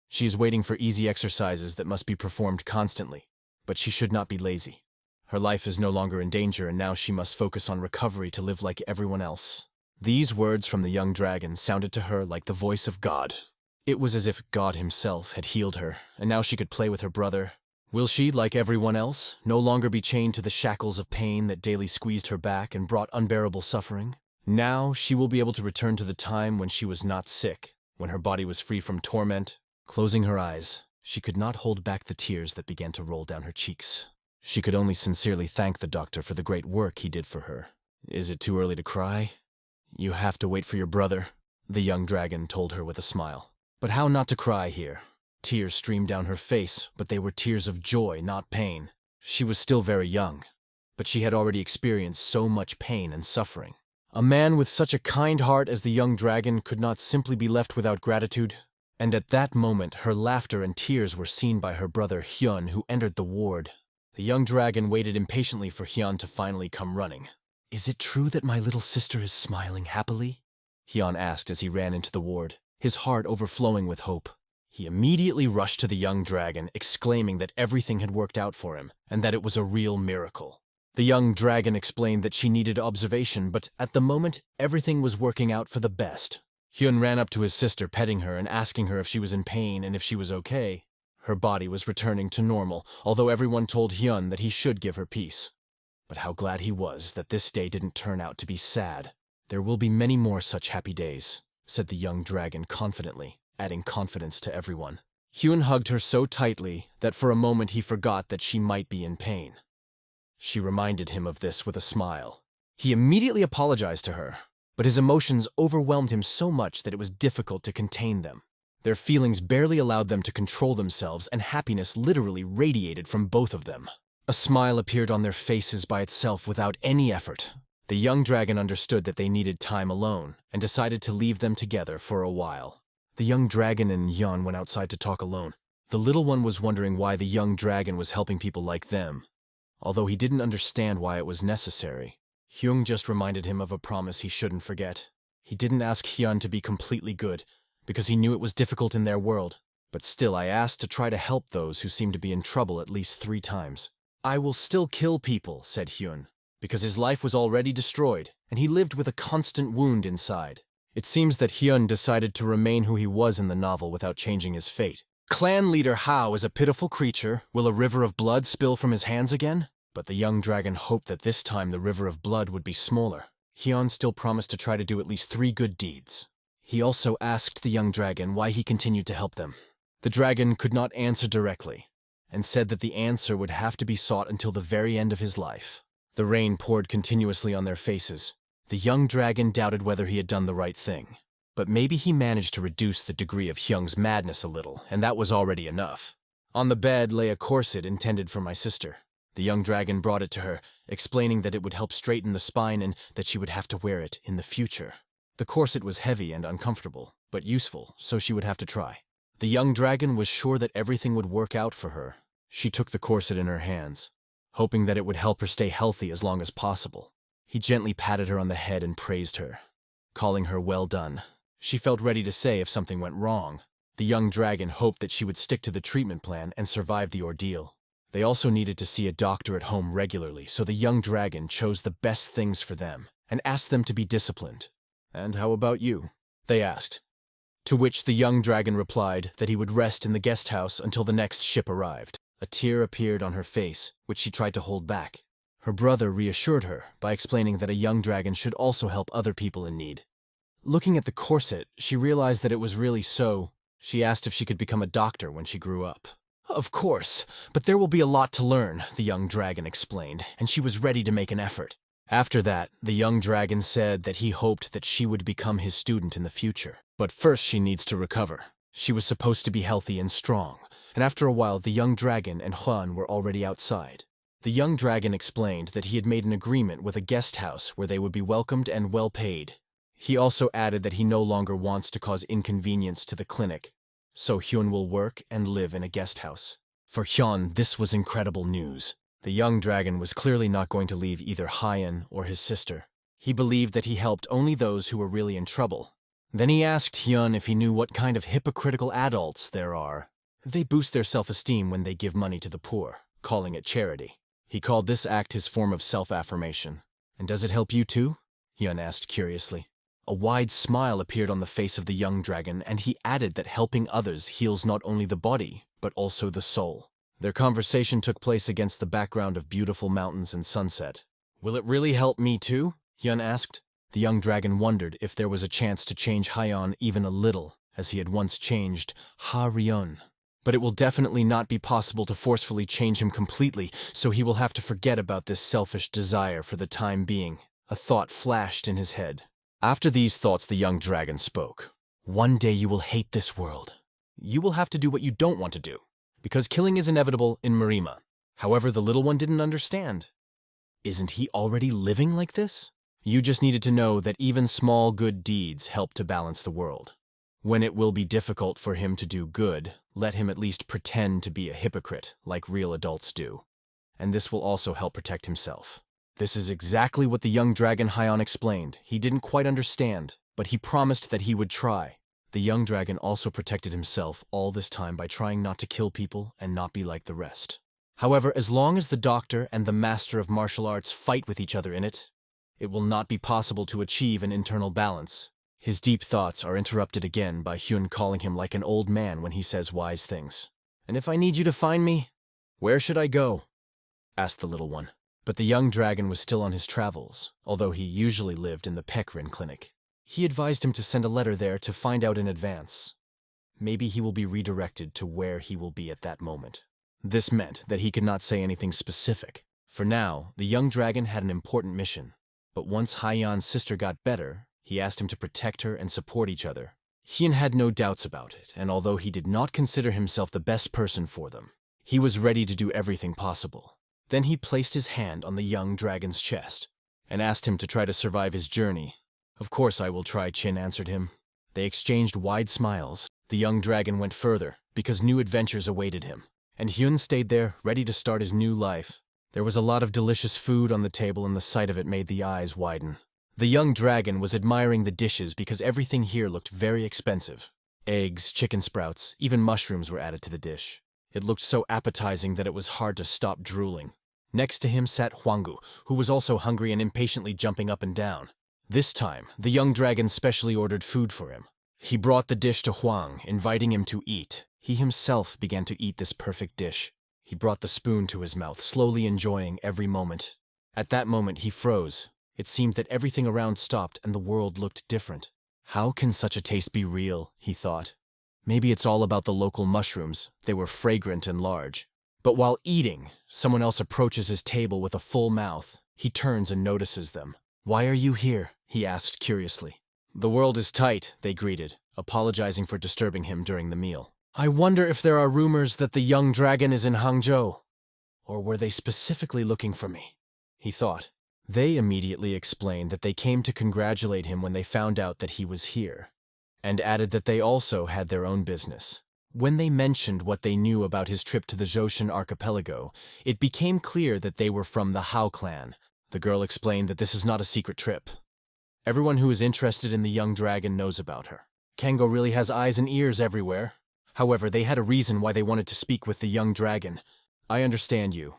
She is waiting for easy exercises that must be performed constantly, but she should not be lazy. Her life is no longer in danger, and now she must focus on recovery to live like everyone else. These words from the young dragon sounded to her like the voice of God. It was as if God himself had healed her, and now she could play with her brother. Will she, like everyone else, no longer be chained to the shackles of pain that daily squeezed her back and brought unbearable suffering? Now she will be able to return to the time when she was not sick, when her body was free from torment. Closing her eyes, she could not hold back the tears that began to roll down her cheeks. She could only sincerely thank the doctor for the great work he did for her. "Is it too early to cry?" "You have to wait for your brother," the young dragon told her with a smile. But how not to cry here? Tears streamed down her face, but they were tears of joy, not pain. She was still very young, but she had already experienced so much pain and suffering. A man with such a kind heart as the young dragon could not simply be left without gratitude. And at that moment, her laughter and tears were seen by her brother Hyun, who entered the ward. The young dragon waited impatiently for Hyun to finally come running. "Is it true that my little sister is smiling happily?" Hyun asked as he ran into the ward, his heart overflowing with hope. He immediately rushed to the young dragon, exclaiming that everything had worked out for him, and that it was a real miracle. The young dragon explained that she needed observation, but at the moment, everything was working out for the best. Hyun ran up to his sister, petting her and asking her if she was in pain and if she was okay. Her body was returning to normal, although everyone told Hyun that he should give her peace. But how glad he was that this day didn't turn out to be sad. "There will be many more such happy days," said the young dragon confidently, adding confidence to everyone. Hyun hugged her so tightly that for a moment he forgot that she might be in pain. She reminded him of this with a smile. He immediately apologized to her, but his emotions overwhelmed him so much that it was difficult to contain them. Their feelings barely allowed them to control themselves, and happiness literally radiated from both of them. A smile appeared on their faces by itself without any effort. The young dragon understood that they needed time alone, and decided to leave them together for a while. The young dragon and Hyun went outside to talk alone. The little one was wondering why the young dragon was helping people like them, although he didn't understand why it was necessary. Hyun just reminded him of a promise he shouldn't forget. He didn't ask Hyun to be completely good, because he knew it was difficult in their world. But still, I asked to try to help those who seem to be in trouble at least 3 times. "I will still kill people," said Hyun, because his life was already destroyed, and he lived with a constant wound inside. It seems that Hyun decided to remain who he was in the novel without changing his fate. Clan leader Hao is a pitiful creature. Will a river of blood spill from his hands again? But the young dragon hoped that this time the river of blood would be smaller. Hyun still promised to try to do at least 3 good deeds. He also asked the young dragon why he continued to help them. The dragon could not answer directly, and said that the answer would have to be sought until the very end of his life. The rain poured continuously on their faces. The young dragon doubted whether he had done the right thing. But maybe he managed to reduce the degree of Hyung's madness a little, and that was already enough. On the bed lay a corset intended for my sister. The young dragon brought it to her, explaining that it would help straighten the spine and that she would have to wear it in the future. The corset was heavy and uncomfortable, but useful, so she would have to try. The young dragon was sure that everything would work out for her. She took the corset in her hands, hoping that it would help her stay healthy as long as possible. He gently patted her on the head and praised her, calling her well done. She felt ready to say if something went wrong. The young dragon hoped that she would stick to the treatment plan and survive the ordeal. They also needed to see a doctor at home regularly, so the young dragon chose the best things for them and asked them to be disciplined. "And how about you?" they asked. To which the young dragon replied that he would rest in the guest house until the next ship arrived. A tear appeared on her face, which she tried to hold back. Her brother reassured her by explaining that a young dragon should also help other people in need. Looking at the corset, she realized that it was really so. She asked if she could become a doctor when she grew up. "Of course, but there will be a lot to learn," the young dragon explained, and she was ready to make an effort. After that, the young dragon said that he hoped that she would become his student in the future. But first she needs to recover. She was supposed to be healthy and strong, and after a while the young dragon and Hwan were already outside. The young dragon explained that he had made an agreement with a guest house where they would be welcomed and well paid. He also added that he no longer wants to cause inconvenience to the clinic, so Hyun will work and live in a guest house. For Hyun, this was incredible news. The young dragon was clearly not going to leave either Hyun or his sister. He believed that he helped only those who were really in trouble. Then he asked Hyun if he knew what kind of hypocritical adults there are. They boost their self-esteem when they give money to the poor, calling it charity. He called this act his form of self-affirmation. "And does it help you too?" Hyun asked curiously. A wide smile appeared on the face of the young dragon, and he added that helping others heals not only the body, but also the soul. Their conversation took place against the background of beautiful mountains and sunset. "Will it really help me too?" Hyun asked. The young dragon wondered if there was a chance to change Hyun even a little, as he had once changed Ha-ryun. But it will definitely not be possible to forcefully change him completely, so he will have to forget about this selfish desire for the time being. A thought flashed in his head. After these thoughts, the young dragon spoke. "One day you will hate this world. You will have to do what you don't want to do, because killing is inevitable in Marima." However, the little one didn't understand. Isn't he already living like this? You just needed to know that even small good deeds help to balance the world. When it will be difficult for him to do good, let him at least pretend to be a hypocrite, like real adults do. And this will also help protect himself. This is exactly what the young dragon Hyun explained. He didn't quite understand, but he promised that he would try. The young dragon also protected himself all this time by trying not to kill people and not be like the rest. However, as long as the doctor and the master of martial arts fight with each other in it, it will not be possible to achieve an internal balance. His deep thoughts are interrupted again by Hyun calling him like an old man when he says wise things. And if I need you to find me, where should I go? Asked the little one. But the young dragon was still on his travels, although he usually lived in the Peckrin clinic. He advised him to send a letter there to find out in advance. Maybe he will be redirected to where he will be at that moment. This meant that he could not say anything specific. For now, the young dragon had an important mission. But once Haiyan's sister got better, he asked him to protect her and support each other. Hien had no doubts about it, and although he did not consider himself the best person for them, he was ready to do everything possible. Then he placed his hand on the young dragon's chest and asked him to try to survive his journey. Of course I will try, Chin answered him. They exchanged wide smiles. The young dragon went further because new adventures awaited him, and Hyun stayed there, ready to start his new life. There was a lot of delicious food on the table, and the sight of it made the eyes widen. The young dragon was admiring the dishes because everything here looked very expensive. Eggs, chicken sprouts, even mushrooms were added to the dish. It looked so appetizing that it was hard to stop drooling. Next to him sat Hwangu, who was also hungry and impatiently jumping up and down. This time, the young dragon specially ordered food for him. He brought the dish to Hwang, inviting him to eat. He himself began to eat this perfect dish. He brought the spoon to his mouth, slowly enjoying every moment. At that moment, he froze. It seemed that everything around stopped and the world looked different. How can such a taste be real, he thought. Maybe it's all about the local mushrooms. They were fragrant and large. But while eating, someone else approaches his table with a full mouth. He turns and notices them. "Why are you here?" he asked curiously. "The world is tight," they greeted, apologizing for disturbing him during the meal. "I wonder if there are rumors that the young dragon is in Hangzhou. Or were they specifically looking for me?" he thought. They immediately explained that they came to congratulate him when they found out that he was here, and added that they also had their own business. When they mentioned what they knew about his trip to the Zhoushan archipelago, it became clear that they were from the Hao clan. The girl explained that this is not a secret trip. Everyone who is interested in the young dragon knows about her. Kengo really has eyes and ears everywhere. However, they had a reason why they wanted to speak with the young dragon. "I understand you.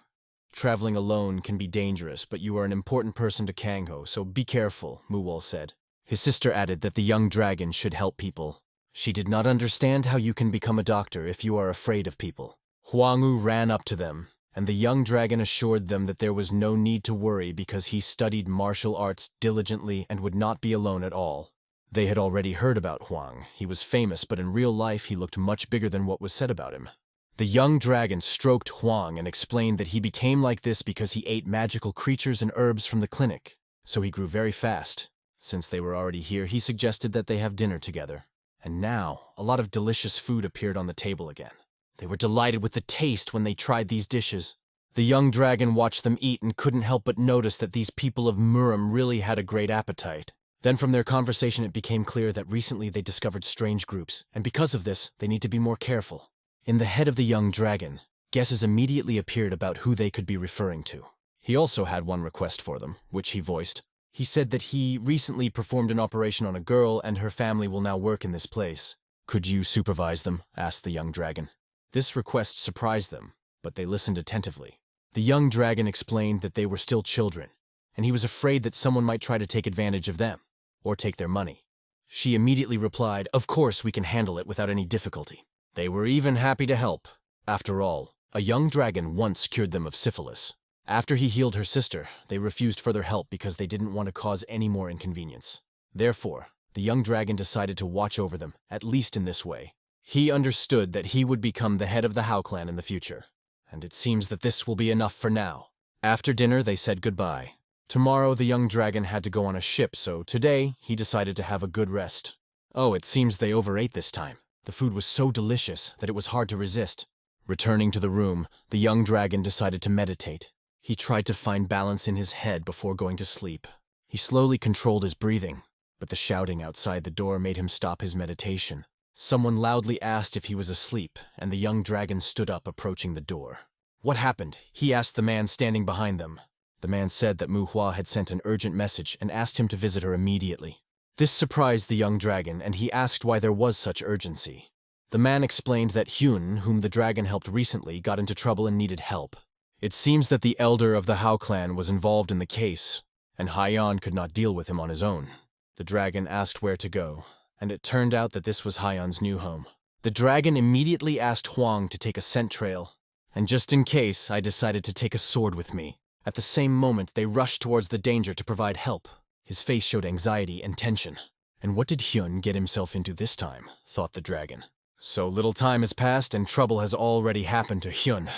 Traveling alone can be dangerous, but you are an important person to Kangho, so be careful," Muwal said. His sister added that the young dragon should help people. She did not understand how you can become a doctor if you are afraid of people. Hwangu ran up to them, and the young dragon assured them that there was no need to worry because he studied martial arts diligently and would not be alone at all. They had already heard about Hwang. He was famous, but in real life he looked much bigger than what was said about him. The young dragon stroked Hwang and explained that he became like this because he ate magical creatures and herbs from the clinic, so he grew very fast. Since they were already here, he suggested that they have dinner together. And now, a lot of delicious food appeared on the table again. They were delighted with the taste when they tried these dishes. The young dragon watched them eat and couldn't help but notice that these people of Muram really had a great appetite. Then from their conversation it became clear that recently they discovered strange groups, and because of this, they need to be more careful. In the head of the young dragon, guesses immediately appeared about who they could be referring to. He also had one request for them, which he voiced. He said that he recently performed an operation on a girl and her family will now work in this place. "Could you supervise them?" asked the young dragon. This request surprised them, but they listened attentively. The young dragon explained that they were still children, and he was afraid that someone might try to take advantage of them, or take their money. She immediately replied, "Of course we can handle it without any difficulty." They were even happy to help. After all, a young dragon once cured them of syphilis. After he healed her sister, they refused further help because they didn't want to cause any more inconvenience. Therefore, the young dragon decided to watch over them, at least in this way. He understood that he would become the head of the Hao clan in the future, and it seems that this will be enough for now. After dinner, they said goodbye. Tomorrow, the young dragon had to go on a ship, so today, he decided to have a good rest. Oh, it seems they overate this time. The food was so delicious that it was hard to resist. Returning to the room, the young dragon decided to meditate. He tried to find balance in his head before going to sleep. He slowly controlled his breathing, but the shouting outside the door made him stop his meditation. Someone loudly asked if he was asleep, and the young dragon stood up, approaching the door. "What happened?" he asked the man standing behind them. The man said that Manhwa had sent an urgent message and asked him to visit her immediately. This surprised the young dragon, and he asked why there was such urgency. The man explained that Hyun, whom the dragon helped recently, got into trouble and needed help. It seems that the elder of the Hao clan was involved in the case, and Haiyan could not deal with him on his own. The dragon asked where to go, and it turned out that this was Haiyan's new home. The dragon immediately asked Huang to take a scent trail, and just in case, I decided to take a sword with me. At the same moment, they rushed towards the danger to provide help. His face showed anxiety and tension. And what did Hyun get himself into this time, thought the dragon. So little time has passed and trouble has already happened to Hyun.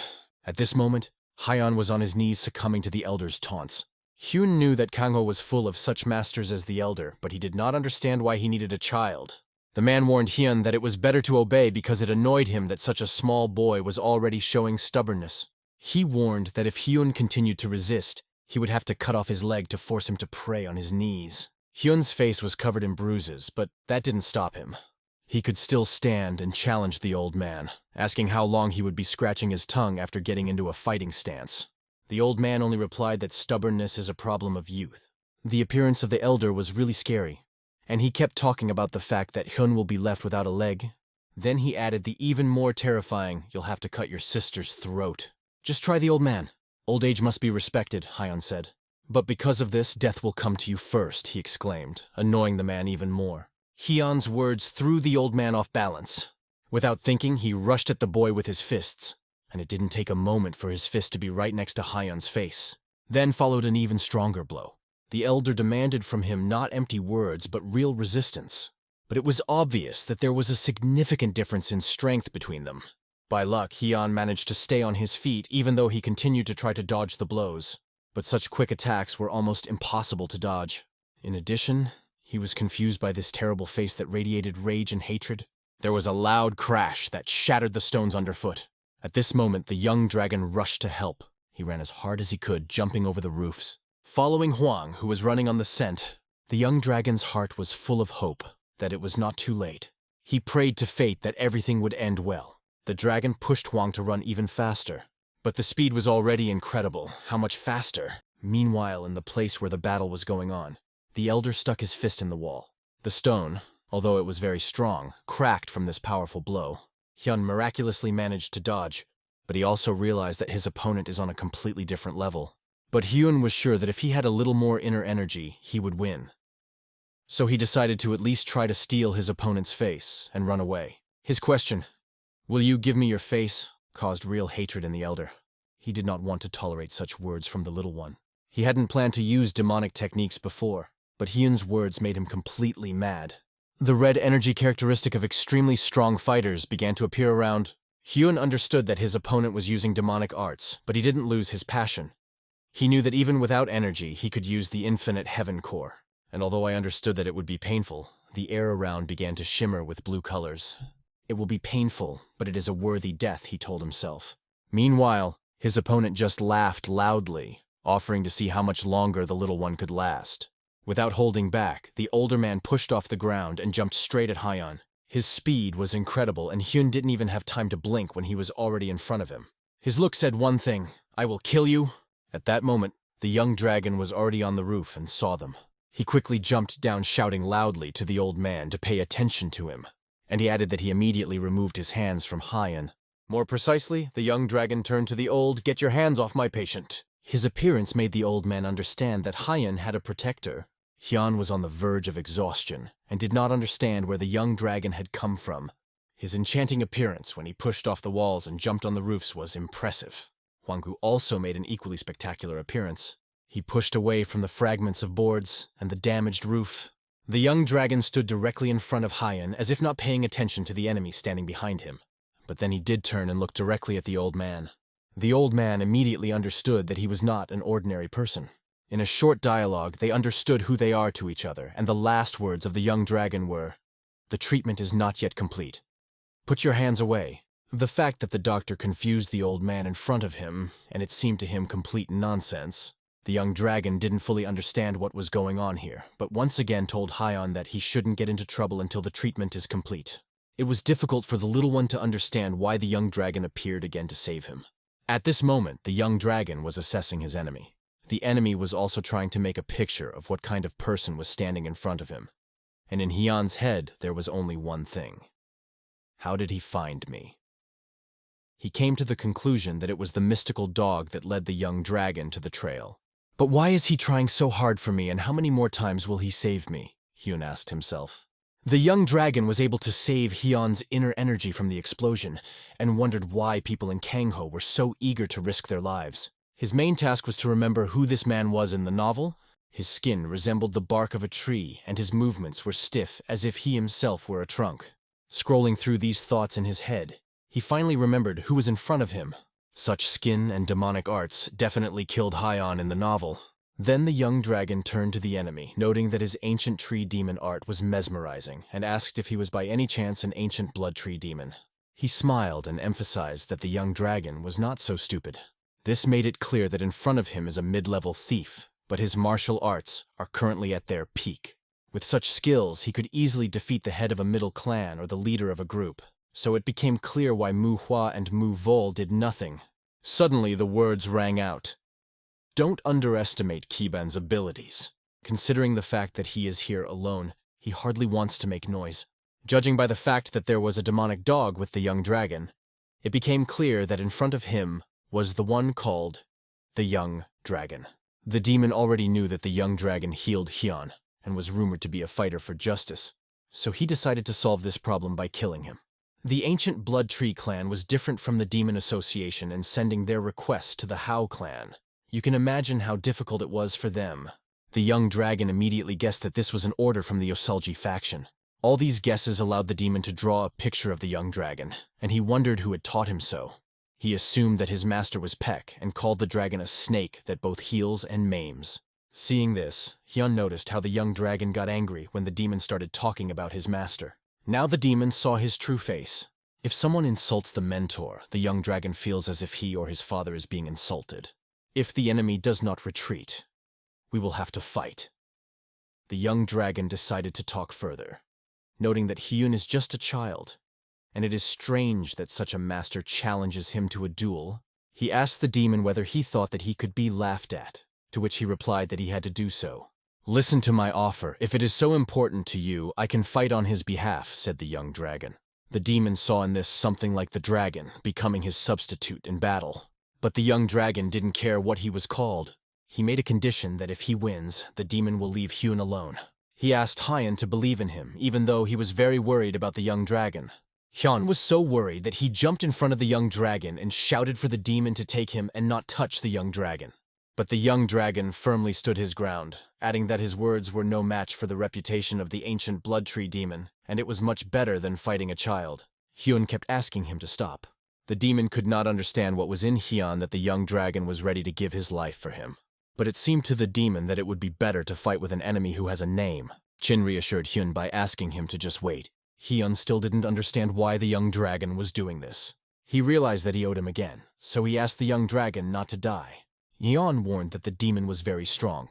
At this moment, Hyeon was on his knees succumbing to the elder's taunts. Hyun knew that Kangho was full of such masters as the elder, but he did not understand why he needed a child. The man warned Hyun that it was better to obey because it annoyed him that such a small boy was already showing stubbornness. He warned that if Hyun continued to resist, he would have to cut off his leg to force him to pray on his knees. Hyun's face was covered in bruises, but that didn't stop him. He could still stand and challenge the old man, asking how long he would be scratching his tongue after getting into a fighting stance. The old man only replied that stubbornness is a problem of youth. The appearance of the elder was really scary, and he kept talking about the fact that Hyun will be left without a leg. Then he added the even more terrifying, "You'll have to cut your sister's throat." "Just try the old man. Old age must be respected," Hyeon said. "But because of this, death will come to you first," he exclaimed, annoying the man even more. Hyun's words threw the old man off balance. Without thinking, he rushed at the boy with his fists, and it didn't take a moment for his fist to be right next to Hyun's face. Then followed an even stronger blow. The elder demanded from him not empty words, but real resistance. But it was obvious that there was a significant difference in strength between them. By luck, Hyun managed to stay on his feet even though he continued to try to dodge the blows. But such quick attacks were almost impossible to dodge. In addition, he was confused by this terrible face that radiated rage and hatred. There was a loud crash that shattered the stones underfoot. At this moment, the young dragon rushed to help. He ran as hard as he could, jumping over the roofs. Following Huang, who was running on the scent, the young dragon's heart was full of hope that it was not too late. He prayed to fate that everything would end well. The dragon pushed Huang to run even faster. But the speed was already incredible. How much faster? Meanwhile, in the place where the battle was going on, the elder stuck his fist in the wall. The stone, although it was very strong, cracked from this powerful blow. Hyun miraculously managed to dodge, but he also realized that his opponent is on a completely different level. But Hyun was sure that if he had a little more inner energy, he would win. So he decided to at least try to steal his opponent's face and run away. His question, "Will you give me your face?" caused real hatred in the elder. He did not want to tolerate such words from the little one. He hadn't planned to use demonic techniques before, but Hyun's words made him completely mad. The red energy characteristic of extremely strong fighters began to appear around. Hyun understood that his opponent was using demonic arts, but he didn't lose his passion. He knew that even without energy, he could use the infinite heaven core. And although I understood that it would be painful, the air around began to shimmer with blue colors. It will be painful, but it is a worthy death, he told himself. Meanwhile, his opponent just laughed loudly, offering to see how much longer the little one could last. Without holding back, the older man pushed off the ground and jumped straight at Hyeon. His speed was incredible, and Hyun didn't even have time to blink when he was already in front of him. His look said one thing, "I will kill you." At that moment, the young dragon was already on the roof and saw them. He quickly jumped down shouting loudly to the old man to pay attention to him, and he added that he immediately removed his hands from Hyeon. More precisely, the young dragon turned to the old, "Get your hands off my patient." His appearance made the old man understand that Hyeon had a protector. Hyun was on the verge of exhaustion and did not understand where the young dragon had come from. His enchanting appearance when he pushed off the walls and jumped on the roofs was impressive. Hwanggu also made an equally spectacular appearance. He pushed away from the fragments of boards and the damaged roof. The young dragon stood directly in front of Hyeon, as if not paying attention to the enemy standing behind him. But then he did turn and looked directly at the old man. The old man immediately understood that he was not an ordinary person. In a short dialogue, they understood who they are to each other, and the last words of the young dragon were, "The treatment is not yet complete. Put your hands away." The fact that the doctor confused the old man in front of him, and it seemed to him complete nonsense. The young dragon didn't fully understand what was going on here, but once again told Hyeon that he shouldn't get into trouble until the treatment is complete. It was difficult for the little one to understand why the young dragon appeared again to save him. At this moment, the young dragon was assessing his enemy. The enemy was also trying to make a picture of what kind of person was standing in front of him. And in Hyun's head, there was only one thing. How did he find me? He came to the conclusion that it was the mystical dog that led the young dragon to the trail. But why is he trying so hard for me, and how many more times will he save me? Hyun asked himself. The young dragon was able to save Hyun's inner energy from the explosion, and wondered why people in Kangho were so eager to risk their lives. His main task was to remember who this man was in the novel. His skin resembled the bark of a tree, and his movements were stiff as if he himself were a trunk. Scrolling through these thoughts in his head, he finally remembered who was in front of him. Such skin and demonic arts definitely killed Hyun in the novel. Then the young dragon turned to the enemy, noting that his ancient tree demon art was mesmerizing, and asked if he was by any chance an ancient blood tree demon. He smiled and emphasized that the young dragon was not so stupid. This made it clear that in front of him is a mid-level thief, but his martial arts are currently at their peak. With such skills, he could easily defeat the head of a middle clan or the leader of a group, so it became clear why Manhwa and Vol did nothing. Suddenly the words rang out. Don't underestimate Kiban's abilities. Considering the fact that he is here alone, he hardly wants to make noise. Judging by the fact that there was a demonic dog with the young dragon, it became clear that in front of him was the one called the young dragon. The demon already knew that the young dragon healed Hyun, and was rumored to be a fighter for justice, so he decided to solve this problem by killing him. The ancient Blood Tree clan was different from the Demon Association in sending their requests to the Hao clan. You can imagine how difficult it was for them. The young dragon immediately guessed that this was an order from the Yosalji faction. All these guesses allowed the demon to draw a picture of the young dragon, and he wondered who had taught him so. He assumed that his master was Peck, and called the dragon a snake that both heals and maims. Seeing this, Hyun noticed how the young dragon got angry when the demon started talking about his master. Now the demon saw his true face. If someone insults the mentor, the young dragon feels as if he or his father is being insulted. If the enemy does not retreat, we will have to fight. The young dragon decided to talk further, noting that Hyun is just a child, and it is strange that such a master challenges him to a duel. He asked the demon whether he thought that he could be laughed at, to which he replied that he had to do so. Listen to my offer. If it is so important to you, I can fight on his behalf, said the young dragon. The demon saw in this something like the dragon, becoming his substitute in battle. But the young dragon didn't care what he was called. He made a condition that if he wins, the demon will leave Hyun alone. He asked Hyun to believe in him, even though he was very worried about the young dragon. Hyun was so worried that he jumped in front of the young dragon and shouted for the demon to take him and not touch the young dragon. But the young dragon firmly stood his ground, adding that his words were no match for the reputation of the ancient blood tree demon, and it was much better than fighting a child. Hyun kept asking him to stop. The demon could not understand what was in Hyun that the young dragon was ready to give his life for him. But it seemed to the demon that it would be better to fight with an enemy who has a name. Chin reassured Hyun by asking him to just wait. Hyun still didn't understand why the young dragon was doing this. He realized that he owed him again, so he asked the young dragon not to die. Hyun warned that the demon was very strong,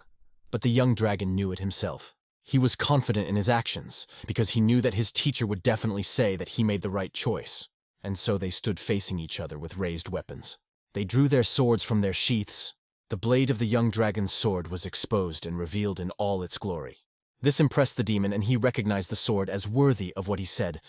but the young dragon knew it himself. He was confident in his actions, because he knew that his teacher would definitely say that he made the right choice. And so they stood facing each other with raised weapons. They drew their swords from their sheaths. The blade of the young dragon's sword was exposed and revealed in all its glory. This impressed the demon, and he recognized the sword as worthy of what he said.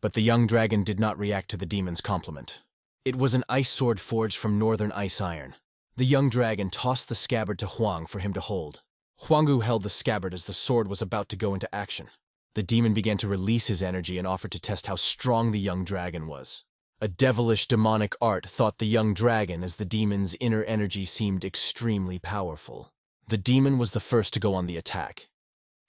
But the young dragon did not react to the demon's compliment. It was an ice sword forged from northern ice iron. The young dragon tossed the scabbard to Huang for him to hold. Huanggu held the scabbard as the sword was about to go into action. The demon began to release his energy and offered to test how strong the young dragon was. A devilish demonic art thought the young dragon as the demon's inner energy seemed extremely powerful. The demon was the first to go on the attack,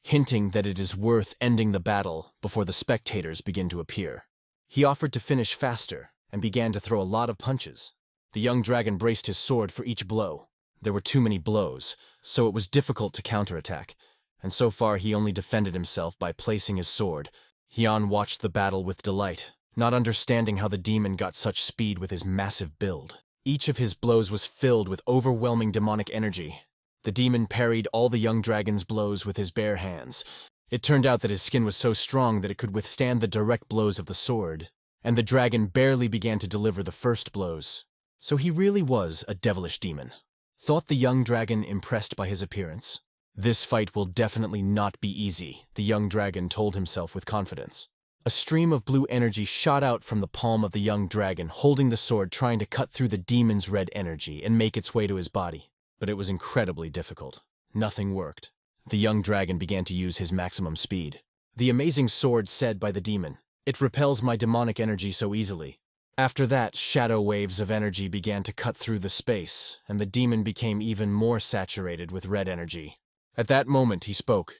hinting that it is worth ending the battle before the spectators begin to appear. He offered to finish faster and began to throw a lot of punches. The young dragon braced his sword for each blow. There were too many blows, so it was difficult to counterattack, and so far he only defended himself by placing his sword. Hyun watched the battle with delight, not understanding how the demon got such speed with his massive build. Each of his blows was filled with overwhelming demonic energy. The demon parried all the young dragon's blows with his bare hands. It turned out that his skin was so strong that it could withstand the direct blows of the sword, and the dragon barely began to deliver the first blows. So he really was a devilish demon. Thought the young dragon impressed by his appearance. This fight will definitely not be easy, the young dragon told himself with confidence. A stream of blue energy shot out from the palm of the young dragon, holding the sword, trying to cut through the demon's red energy and make its way to his body. But it was incredibly difficult. Nothing worked. The young dragon began to use his maximum speed. The amazing sword said by the demon. It repels my demonic energy so easily. After that, shadow waves of energy began to cut through the space, and the demon became even more saturated with red energy. At that moment, he spoke.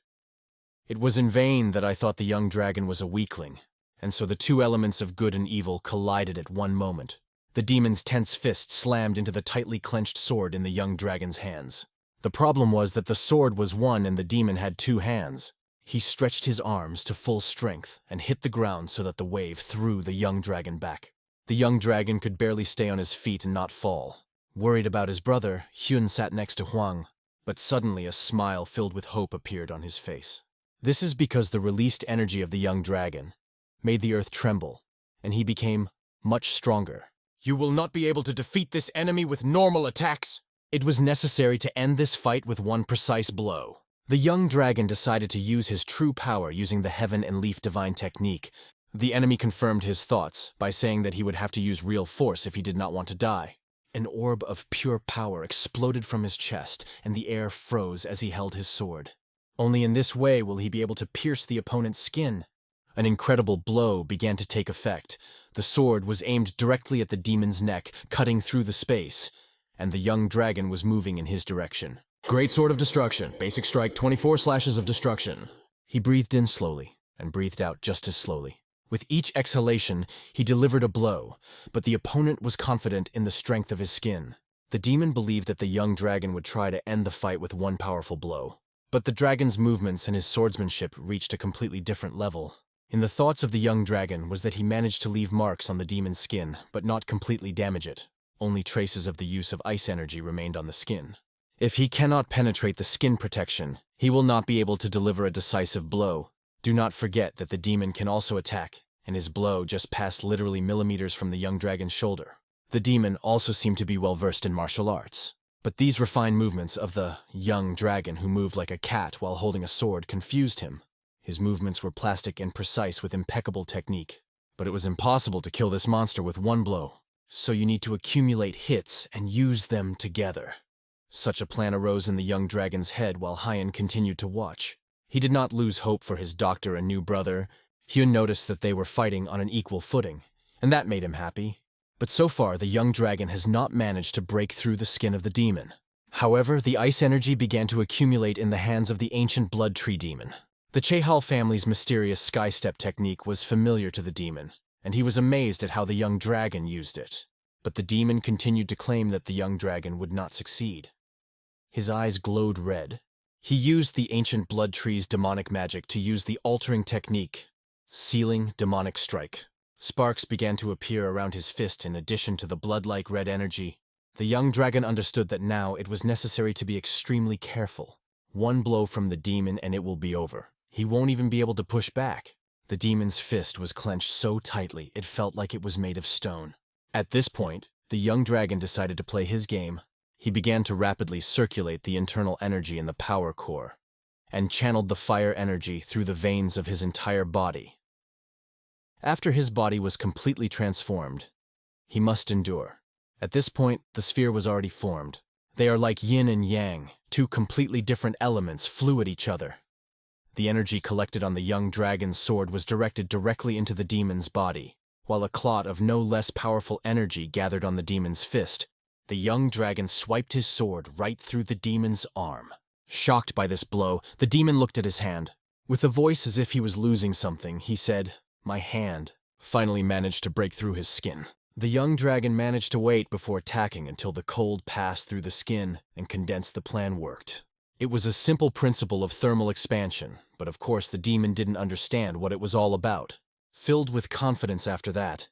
It was in vain that I thought the young dragon was a weakling, and so the two elements of good and evil collided at one moment. The demon's tense fist slammed into the tightly clenched sword in the young dragon's hands. The problem was that the sword was one and the demon had two hands. He stretched his arms to full strength and hit the ground so that the wave threw the young dragon back. The young dragon could barely stay on his feet and not fall. Worried about his brother, Hyun sat next to Huang, but suddenly a smile filled with hope appeared on his face. This is because the released energy of the young dragon made the earth tremble, and he became much stronger. You will not be able to defeat this enemy with normal attacks. It was necessary to end this fight with one precise blow. The young dragon decided to use his true power using the Heaven and Leaf Divine technique. The enemy confirmed his thoughts by saying that he would have to use real force if he did not want to die. An orb of pure power exploded from his chest, and the air froze as he held his sword. Only in this way will he be able to pierce the opponent's skin. An incredible blow began to take effect. The sword was aimed directly at the demon's neck, cutting through the space, and the young dragon was moving in his direction. Great Sword of Destruction. Basic strike, 24 slashes of destruction. He breathed in slowly, and breathed out just as slowly. With each exhalation, he delivered a blow, but the opponent was confident in the strength of his skin. The demon believed that the young dragon would try to end the fight with one powerful blow. But the dragon's movements and his swordsmanship reached a completely different level. In the thoughts of the young dragon was that he managed to leave marks on the demon's skin, but not completely damage it. Only traces of the use of ice energy remained on the skin. If he cannot penetrate the skin protection, he will not be able to deliver a decisive blow. Do not forget that the demon can also attack, and his blow just passed literally millimeters from the young dragon's shoulder. The demon also seemed to be well versed in martial arts. But these refined movements of the young dragon who moved like a cat while holding a sword confused him. His movements were plastic and precise with impeccable technique. But it was impossible to kill this monster with one blow. So you need to accumulate hits and use them together. Such a plan arose in the young dragon's head while Hyun continued to watch. He did not lose hope for his doctor and new brother. Hyun noticed that they were fighting on an equal footing, and that made him happy. But so far, the young dragon has not managed to break through the skin of the demon. However, the ice energy began to accumulate in the hands of the ancient blood tree demon. The Chehal family's mysterious skystep technique was familiar to the demon, and he was amazed at how the young dragon used it. But the demon continued to claim that the young dragon would not succeed. His eyes glowed red. He used the ancient blood tree's demonic magic to use the altering technique, Sealing Demonic Strike. Sparks began to appear around his fist in addition to the blood-like red energy. The young dragon understood that now it was necessary to be extremely careful. One blow from the demon and it will be over. He won't even be able to push back. The demon's fist was clenched so tightly it felt like it was made of stone. At this point, the young dragon decided to play his game. He began to rapidly circulate the internal energy in the power core, and channeled the fire energy through the veins of his entire body. After his body was completely transformed, he must endure. At this point, the sphere was already formed. They are like yin and yang, two completely different elements flew at each other. The energy collected on the young dragon's sword was directed directly into the demon's body, while a clot of no less powerful energy gathered on the demon's fist. The young dragon swiped his sword right through the demon's arm. Shocked by this blow, the demon looked at his hand. With a voice as if he was losing something, he said, "My hand," finally managed to break through his skin. The young dragon managed to wait before attacking until the cold passed through the skin and condensed. The plan worked. It was a simple principle of thermal expansion, but of course the demon didn't understand what it was all about. Filled with confidence after that,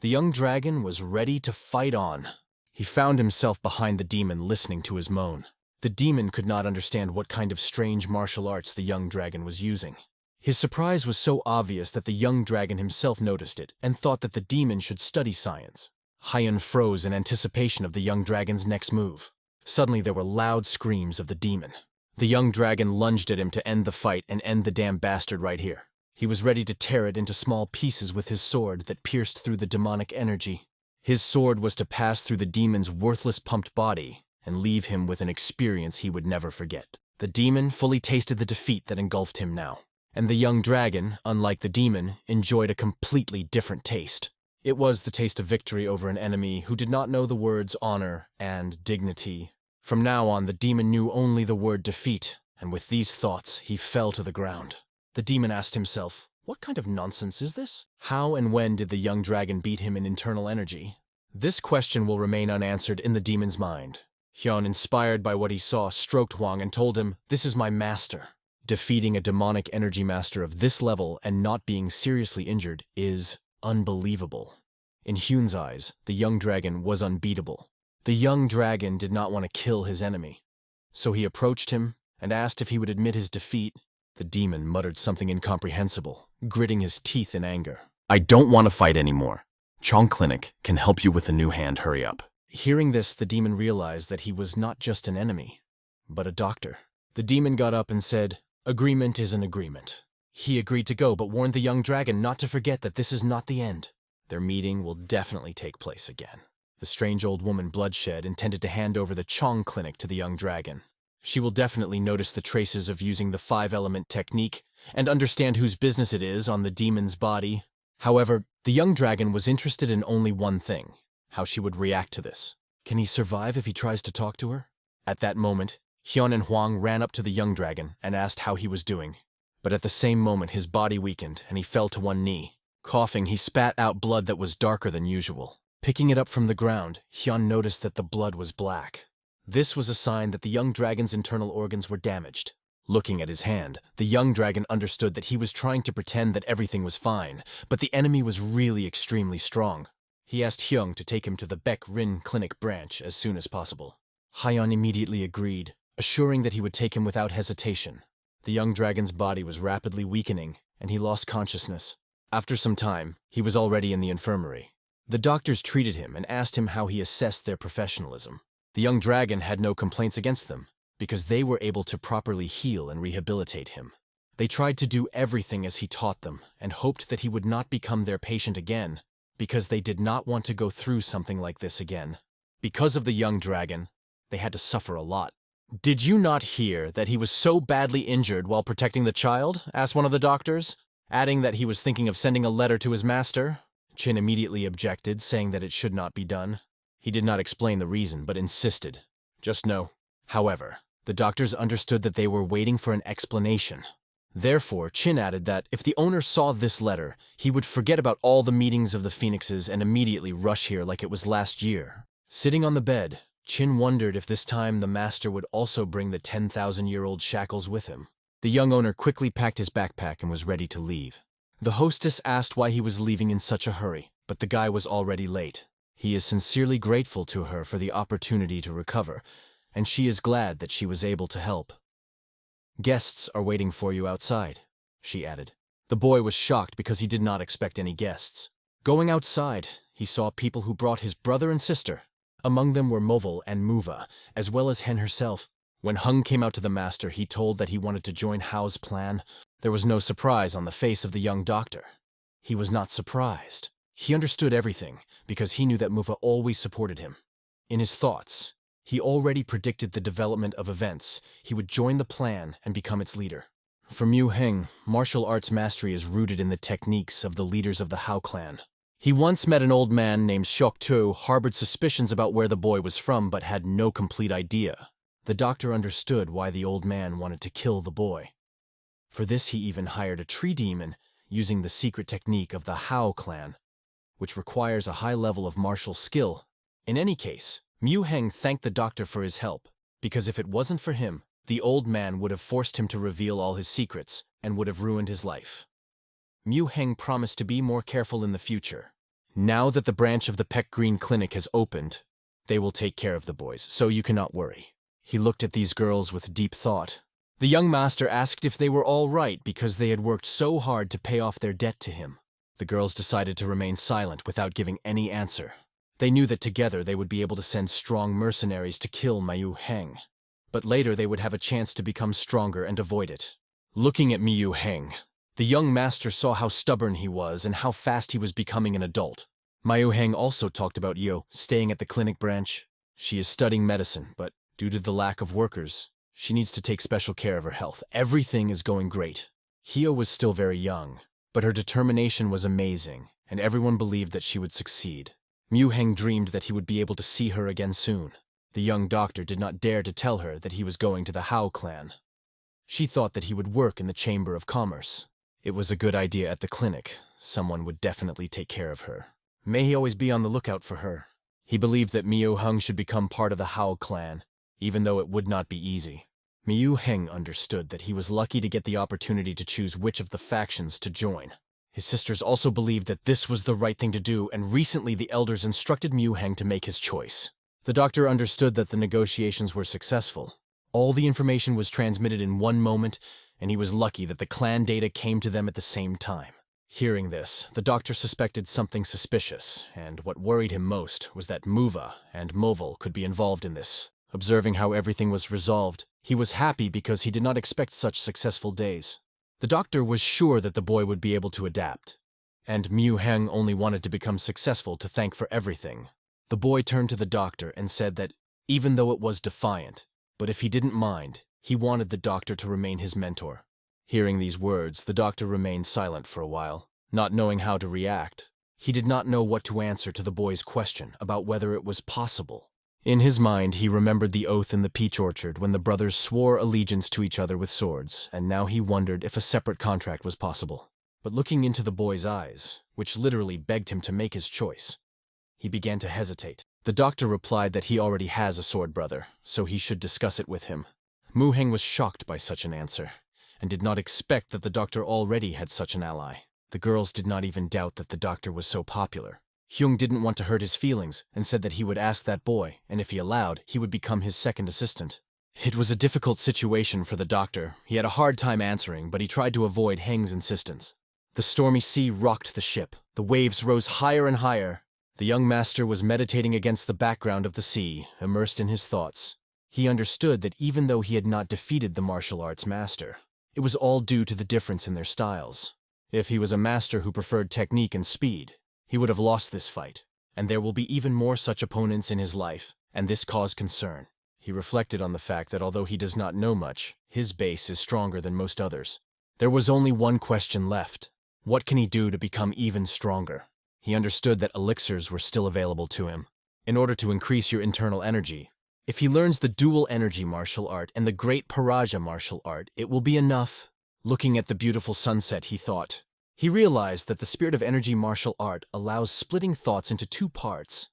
the young dragon was ready to fight on. He found himself behind the demon listening to his moan. The demon could not understand what kind of strange martial arts the young dragon was using. His surprise was so obvious that the young dragon himself noticed it and thought that the demon should study science. Hyun froze in anticipation of the young dragon's next move. Suddenly there were loud screams of the demon. The young dragon lunged at him to end the fight and end the damn bastard right here. He was ready to tear it into small pieces with his sword that pierced through the demonic energy. His sword was to pass through the demon's worthless pumped body and leave him with an experience he would never forget. The demon fully tasted the defeat that engulfed him now. And the young dragon, unlike the demon, enjoyed a completely different taste. It was the taste of victory over an enemy who did not know the words honor and dignity. From now on, the demon knew only the word defeat, and with these thoughts, he fell to the ground. The demon asked himself, what kind of nonsense is this? How and when did the young dragon beat him in internal energy? This question will remain unanswered in the demon's mind. Hyun, inspired by what he saw, stroked Hwang and told him, "This is my master." Defeating a demonic energy master of this level and not being seriously injured is unbelievable. In Hyun's eyes, the young dragon was unbeatable. The young dragon did not want to kill his enemy, so he approached him and asked if he would admit his defeat. The demon muttered something incomprehensible, gritting his teeth in anger. "I don't want to fight anymore. Chong Clinic can help you with a new hand, hurry up." Hearing this, the demon realized that he was not just an enemy, but a doctor. The demon got up and said, "Agreement is an agreement." He agreed to go, but warned the young dragon not to forget that this is not the end. Their meeting will definitely take place again. The strange old woman Bloodshed intended to hand over the Chong Clinic to the young dragon. She will definitely notice the traces of using the 5-element technique and understand whose business it is on the demon's body. However, the young dragon was interested in only one thing: how she would react to this. Can he survive if he tries to talk to her? At that moment, Hyun and Hwang ran up to the young dragon and asked how he was doing. But at the same moment, his body weakened and he fell to one knee. Coughing, he spat out blood that was darker than usual. Picking it up from the ground, Hyun noticed that the blood was black. This was a sign that the young dragon's internal organs were damaged. Looking at his hand, the young dragon understood that he was trying to pretend that everything was fine, but the enemy was really extremely strong. He asked Hyung to take him to the Baek Rin Clinic branch as soon as possible. Hyun immediately agreed, assuring that he would take him without hesitation. The young dragon's body was rapidly weakening, and he lost consciousness. After some time, he was already in the infirmary. The doctors treated him and asked him how he assessed their professionalism. The young dragon had no complaints against them, because they were able to properly heal and rehabilitate him. They tried to do everything as he taught them, and hoped that he would not become their patient again, because they did not want to go through something like this again. Because of the young dragon, they had to suffer a lot. "Did you not hear that he was so badly injured while protecting the child?" asked one of the doctors, adding that he was thinking of sending a letter to his master. Chin immediately objected, saying that it should not be done. He did not explain the reason, but insisted. "Just no." However, the doctors understood that they were waiting for an explanation. Therefore, Chin added that if the owner saw this letter, he would forget about all the meetings of the Phoenixes and immediately rush here like it was last year. Sitting on the bed, Chin wondered if this time the master would also bring the 10,000-year-old shackles with him. The young owner quickly packed his backpack and was ready to leave. The hostess asked why he was leaving in such a hurry, but the guy was already late. He is sincerely grateful to her for the opportunity to recover, and she is glad that she was able to help. "Guests are waiting for you outside," she added. The boy was shocked because he did not expect any guests. Going outside, he saw people who brought his brother and sister. Among them were Moval and Muva, as well as Hen herself. When Hung came out to the master, he told that he wanted to join Hao's plan. There was no surprise on the face of the young doctor. He was not surprised. He understood everything, because he knew that Muva always supported him. In his thoughts, he already predicted the development of events. He would join the plan and become its leader. For Mu Heng, martial arts mastery is rooted in the techniques of the leaders of the Hao clan. He once met an old man named Shok Tu, harbored suspicions about where the boy was from, but had no complete idea. The doctor understood why the old man wanted to kill the boy. For this, he even hired a tree demon, using the secret technique of the Hao clan, which requires a high level of martial skill. In any case, Mu Heng thanked the doctor for his help, because if it wasn't for him, the old man would have forced him to reveal all his secrets and would have ruined his life. Mu Heng promised to be more careful in the future. Now that the branch of the Baek Green Clinic has opened, they will take care of the boys, so you cannot worry. He looked at these girls with deep thought. The young master asked if they were all right because they had worked so hard to pay off their debt to him. The girls decided to remain silent without giving any answer. They knew that together they would be able to send strong mercenaries to kill Mu Heng. But later they would have a chance to become stronger and avoid it. Looking at Mu Heng, the young master saw how stubborn he was and how fast he was becoming an adult. Mu Heng also talked about Yo staying at the clinic branch. She is studying medicine, but due to the lack of workers, she needs to take special care of her health. Everything is going great. Hio was still very young, but her determination was amazing, and everyone believed that she would succeed. Muheng dreamed that he would be able to see her again soon. The young doctor did not dare to tell her that he was going to the Hao clan. She thought that he would work in the Chamber of Commerce. It was a good idea at the clinic. Someone would definitely take care of her. May he always be on the lookout for her. He believed that Miu Heng should become part of the Hao clan, even though it would not be easy. Miu Heng understood that he was lucky to get the opportunity to choose which of the factions to join. His sisters also believed that this was the right thing to do, and recently the elders instructed Miu Heng to make his choice. The doctor understood that the negotiations were successful. All the information was transmitted in one moment, and he was lucky that the clan data came to them at the same time. Hearing this, the doctor suspected something suspicious, and what worried him most was that Muva and Moval could be involved in this. Observing how everything was resolved, he was happy because he did not expect such successful days. The doctor was sure that the boy would be able to adapt, and Miu Heng only wanted to become successful to thank for everything. The boy turned to the doctor and said that, even though it was defiant, but if he didn't mind, he wanted the doctor to remain his mentor. Hearing these words, the doctor remained silent for a while, not knowing how to react. He did not know what to answer to the boy's question about whether it was possible. In his mind, he remembered the oath in the peach orchard when the brothers swore allegiance to each other with swords, and now he wondered if a separate contract was possible. But looking into the boy's eyes, which literally begged him to make his choice, he began to hesitate. The doctor replied that he already has a sword brother, so he should discuss it with him. Mu Heng was shocked by such an answer, and did not expect that the doctor already had such an ally. The girls did not even doubt that the doctor was so popular. Hyung didn't want to hurt his feelings and said that he would ask that boy, and if he allowed, he would become his second assistant. It was a difficult situation for the doctor. He had a hard time answering, but he tried to avoid Heng's insistence. The stormy sea rocked the ship. The waves rose higher and higher. The young master was meditating against the background of the sea, immersed in his thoughts. He understood that even though he had not defeated the martial arts master, it was all due to the difference in their styles. If he was a master who preferred technique and speed, he would have lost this fight, and there will be even more such opponents in his life, and this caused concern. He reflected on the fact that although he does not know much, his base is stronger than most others. There was only one question left. What can he do to become even stronger? He understood that elixirs were still available to him. In order to increase your internal energy, if he learns the dual energy martial art and the great Paraja martial art, it will be enough. Looking at the beautiful sunset, he thought. He realized that the spirit of energy martial art allows splitting thoughts into two parts.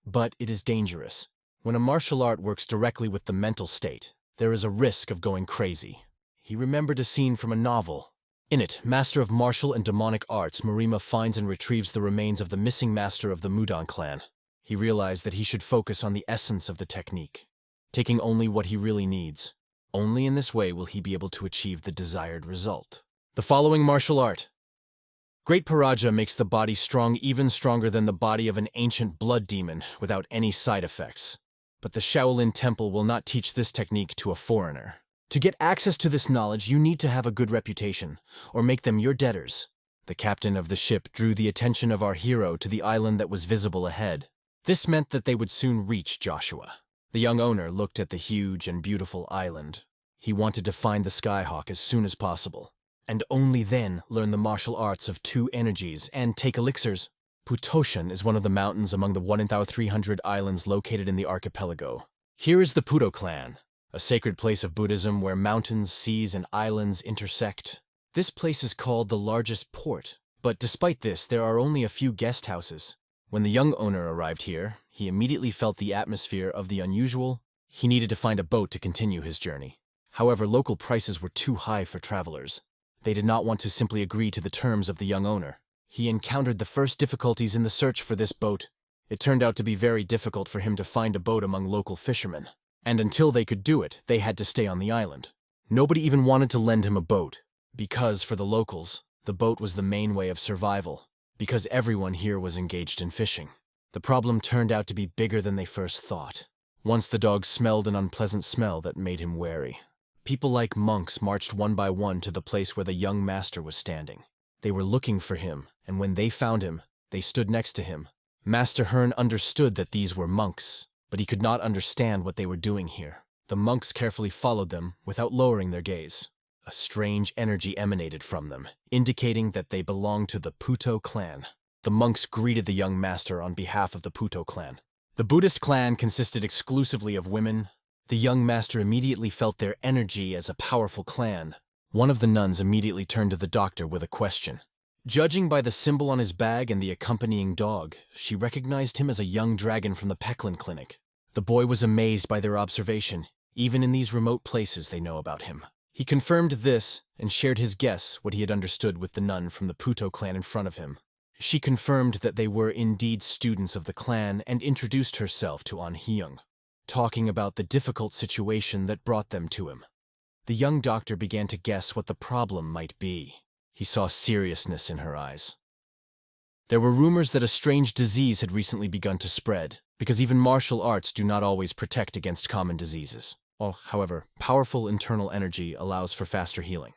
But it is dangerous. When a martial art works directly with the mental state, there is a risk of going crazy. He remembered a scene from a novel. In it, master of martial and demonic arts, Marima finds and retrieves the remains of the missing master of the Mudan clan. He realized that he should focus on the essence of the technique, taking only what he really needs. Only in this way will he be able to achieve the desired result. The following martial art. Great Paraja makes the body strong, even stronger than the body of an ancient blood demon, without any side effects. But the Shaolin Temple will not teach this technique to a foreigner. To get access to this knowledge, you need to have a good reputation, or make them your debtors. The captain of the ship drew the attention of our hero to the island that was visible ahead. This meant that they would soon reach Joshua. The young owner looked at the huge and beautiful island. He wanted to find the Skyhawk as soon as possible, and only then learn the martial arts of two energies and take elixirs. Putoshan is one of the mountains among the 1,300 islands located in the archipelago. Here is the Puto clan, a sacred place of Buddhism where mountains, seas, and islands intersect. This place is called the largest port, but despite this, there are only a few guest houses. When the young owner arrived here, he immediately felt the atmosphere of the unusual. He needed to find a boat to continue his journey. However, local prices were too high for travelers. They did not want to simply agree to the terms of the young owner. He encountered the first difficulties in the search for this boat. It turned out to be very difficult for him to find a boat among local fishermen. And until they could do it, they had to stay on the island. Nobody even wanted to lend him a boat, because for the locals, the boat was the main way of survival, because everyone here was engaged in fishing. The problem turned out to be bigger than they first thought. Once the dog smelled an unpleasant smell that made him wary. People like monks marched one by one to the place where the young master was standing. They were looking for him, and when they found him, they stood next to him. Master Hearn understood that these were monks, but he could not understand what they were doing here. The monks carefully followed them without lowering their gaze. A strange energy emanated from them, indicating that they belonged to the Puto clan. The monks greeted the young master on behalf of the Puto clan. The Buddhist clan consisted exclusively of women. The young master immediately felt their energy as a powerful clan. One of the nuns immediately turned to the doctor with a question. Judging by the symbol on his bag and the accompanying dog, she recognized him as a young dragon from the Peklin clinic. The boy was amazed by their observation. Even in these remote places they know about him. He confirmed this and shared his guess what he had understood with the nun from the Puto clan in front of him. She confirmed that they were indeed students of the clan and introduced herself to An Hyung, talking about the difficult situation that brought them to him. The young doctor began to guess what the problem might be. He saw seriousness in her eyes. There were rumors that a strange disease had recently begun to spread, because even martial arts do not always protect against common diseases. However, powerful internal energy allows for faster healing.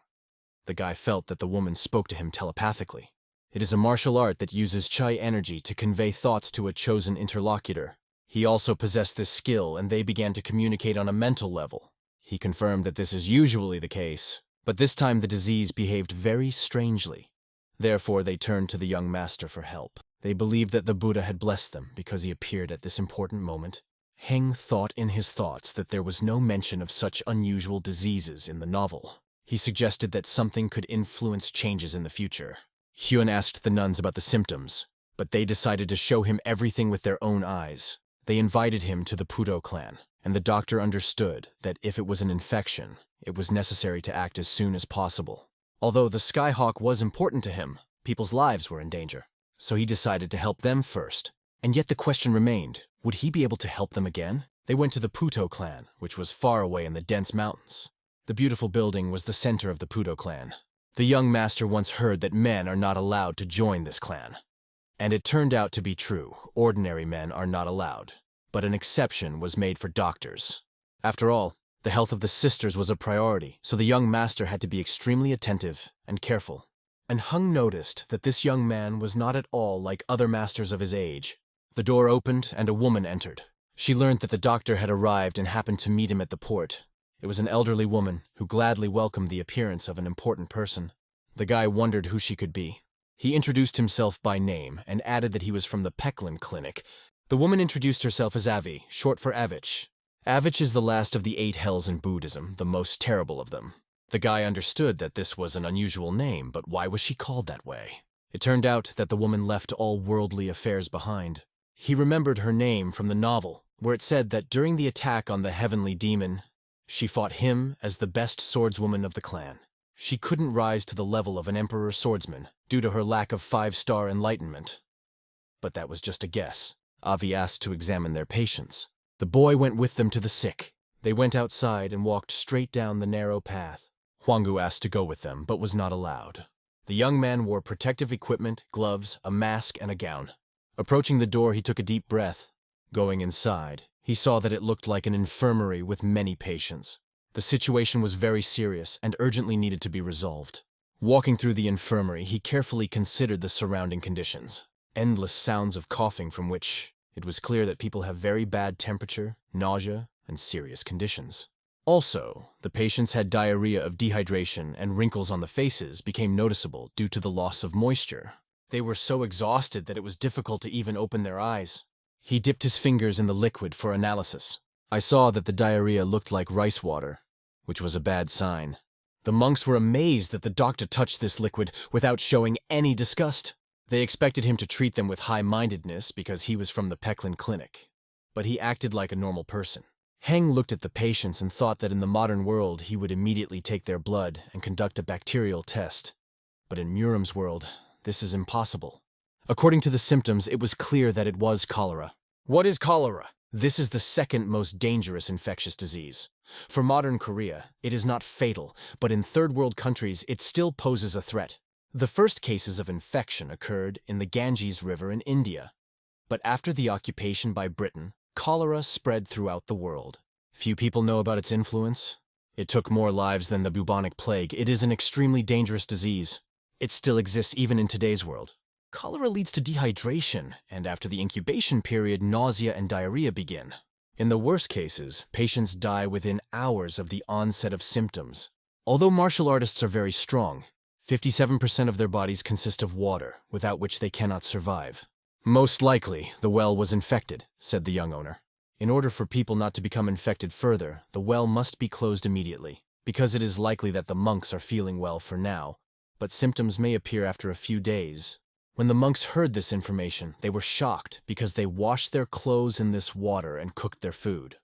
The guy felt that the woman spoke to him telepathically. It is a martial art that uses Chai energy to convey thoughts to a chosen interlocutor. He also possessed this skill, and they began to communicate on a mental level. He confirmed that this is usually the case, but this time the disease behaved very strangely. Therefore, they turned to the young master for help. They believed that the Buddha had blessed them because he appeared at this important moment. Heng thought in his thoughts that there was no mention of such unusual diseases in the novel. He suggested that something could influence changes in the future. Hyun asked the nuns about the symptoms, but they decided to show him everything with their own eyes. They invited him to the Puto clan, and the doctor understood that if it was an infection, it was necessary to act as soon as possible. Although the Skyhawk was important to him, people's lives were in danger, so he decided to help them first. And yet the question remained, would he be able to help them again? They went to the Puto clan, which was far away in the dense mountains. The beautiful building was the center of the Puto clan. The young master once heard that men are not allowed to join this clan. And it turned out to be true. Ordinary men are not allowed. But an exception was made for doctors. After all, the health of the sisters was a priority, so the young master had to be extremely attentive and careful. And Hung noticed that this young man was not at all like other masters of his age. The door opened and a woman entered. She learned that the doctor had arrived and happened to meet him at the port. It was an elderly woman who gladly welcomed the appearance of an important person. The guy wondered who she could be. He introduced himself by name and added that he was from the Peklin clinic. The woman introduced herself as Avi, short for Avich. Avich is the last of the 8 hells in Buddhism, the most terrible of them. The guy understood that this was an unusual name, but why was she called that way? It turned out that the woman left all worldly affairs behind. He remembered her name from the novel, where it said that during the attack on the heavenly demon, she fought him as the best swordswoman of the clan. She couldn't rise to the level of an emperor swordsman due to her lack of 5-star enlightenment. But that was just a guess. Avi asked to examine their patients. The boy went with them to the sick. They went outside and walked straight down the narrow path. Hwanggu asked to go with them, but was not allowed. The young man wore protective equipment, gloves, a mask, and a gown. Approaching the door, he took a deep breath. Going inside, he saw that it looked like an infirmary with many patients. The situation was very serious and urgently needed to be resolved. Walking through the infirmary, he carefully considered the surrounding conditions. Endless sounds of coughing from which it was clear that people have very bad temperature, nausea, and serious conditions. Also, the patients had diarrhea of dehydration and wrinkles on the faces became noticeable due to the loss of moisture. They were so exhausted that it was difficult to even open their eyes. He dipped his fingers in the liquid for analysis. I saw that the diarrhea looked like rice water, which was a bad sign. The monks were amazed that the doctor touched this liquid without showing any disgust. They expected him to treat them with high-mindedness because he was from the Peklin clinic. But he acted like a normal person. Heng looked at the patients and thought that in the modern world he would immediately take their blood and conduct a bacterial test. But in Muram's world, this is impossible. According to the symptoms, it was clear that it was cholera. What is cholera? This is the second most dangerous infectious disease. For modern Korea, it is not fatal, but in third-world countries, it still poses a threat. The first cases of infection occurred in the Ganges River in India. But after the occupation by Britain, cholera spread throughout the world. Few people know about its influence. It took more lives than the bubonic plague. It is an extremely dangerous disease. It still exists even in today's world. Cholera leads to dehydration, and after the incubation period, nausea and diarrhea begin. In the worst cases, patients die within hours of the onset of symptoms. Although martial artists are very strong, 57% of their bodies consist of water, without which they cannot survive. Most likely, the well was infected, said the young owner. In order for people not to become infected further, the well must be closed immediately, because it is likely that the monks are feeling well for now, but symptoms may appear after a few days. When the monks heard this information, they were shocked because they washed their clothes in this water and cooked their food.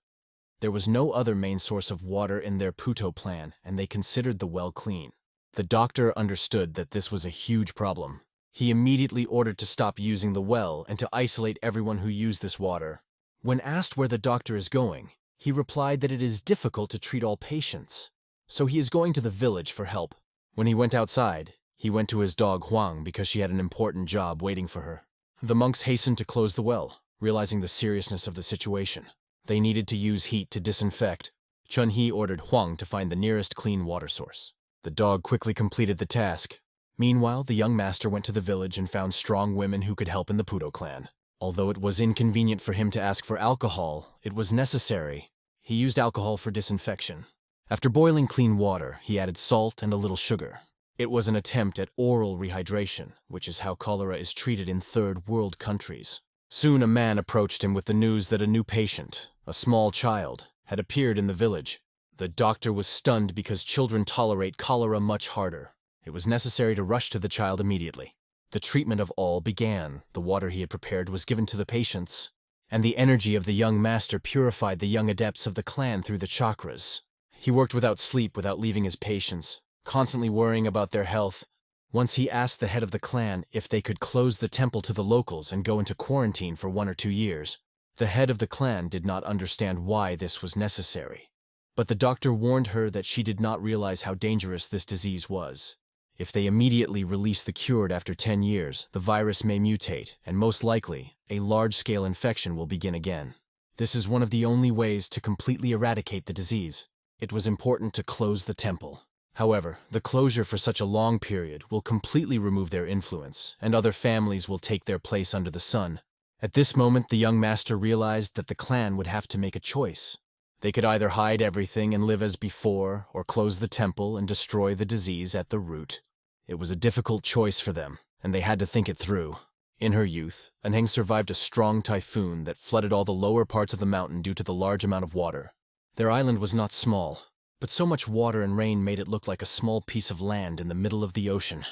There was no other main source of water in their Puto plan, and they considered the well clean. The doctor understood that this was a huge problem. He immediately ordered to stop using the well and to isolate everyone who used this water. When asked where the doctor is going, he replied that it is difficult to treat all patients, so he is going to the village for help. When he went outside, he went to his dog Huang because she had an important job waiting for her. The monks hastened to close the well, realizing the seriousness of the situation. They needed to use heat to disinfect. Chun-Hee ordered Huang to find the nearest clean water source. The dog quickly completed the task. Meanwhile, the young master went to the village and found strong women who could help in the Puto clan. Although it was inconvenient for him to ask for alcohol, it was necessary. He used alcohol for disinfection. After boiling clean water, he added salt and a little sugar. It was an attempt at oral rehydration, which is how cholera is treated in third world countries. Soon a man approached him with the news that a new patient, a small child, had appeared in the village. The doctor was stunned because children tolerate cholera much harder. It was necessary to rush to the child immediately. The treatment of all began. The water he had prepared was given to the patients, and the energy of the young master purified the young adepts of the clan through the chakras. He worked without sleep, without leaving his patients, constantly worrying about their health. Once he asked the head of the clan if they could close the temple to the locals and go into quarantine for 1 or 2 years. The head of the clan did not understand why this was necessary, but the doctor warned her that she did not realize how dangerous this disease was. If they immediately release the cured after 10 years, the virus may mutate, and most likely, a large-scale infection will begin again. This is one of the only ways to completely eradicate the disease. It was important to close the temple. However, the closure for such a long period will completely remove their influence, and other families will take their place under the sun. At this moment, the young master realized that the clan would have to make a choice. They could either hide everything and live as before, or close the temple and destroy the disease at the root. It was a difficult choice for them, and they had to think it through. In her youth, Anheng survived a strong typhoon that flooded all the lower parts of the mountain due to the large amount of water. Their island was not small, but so much water and rain made it look like a small piece of land in the middle of the ocean.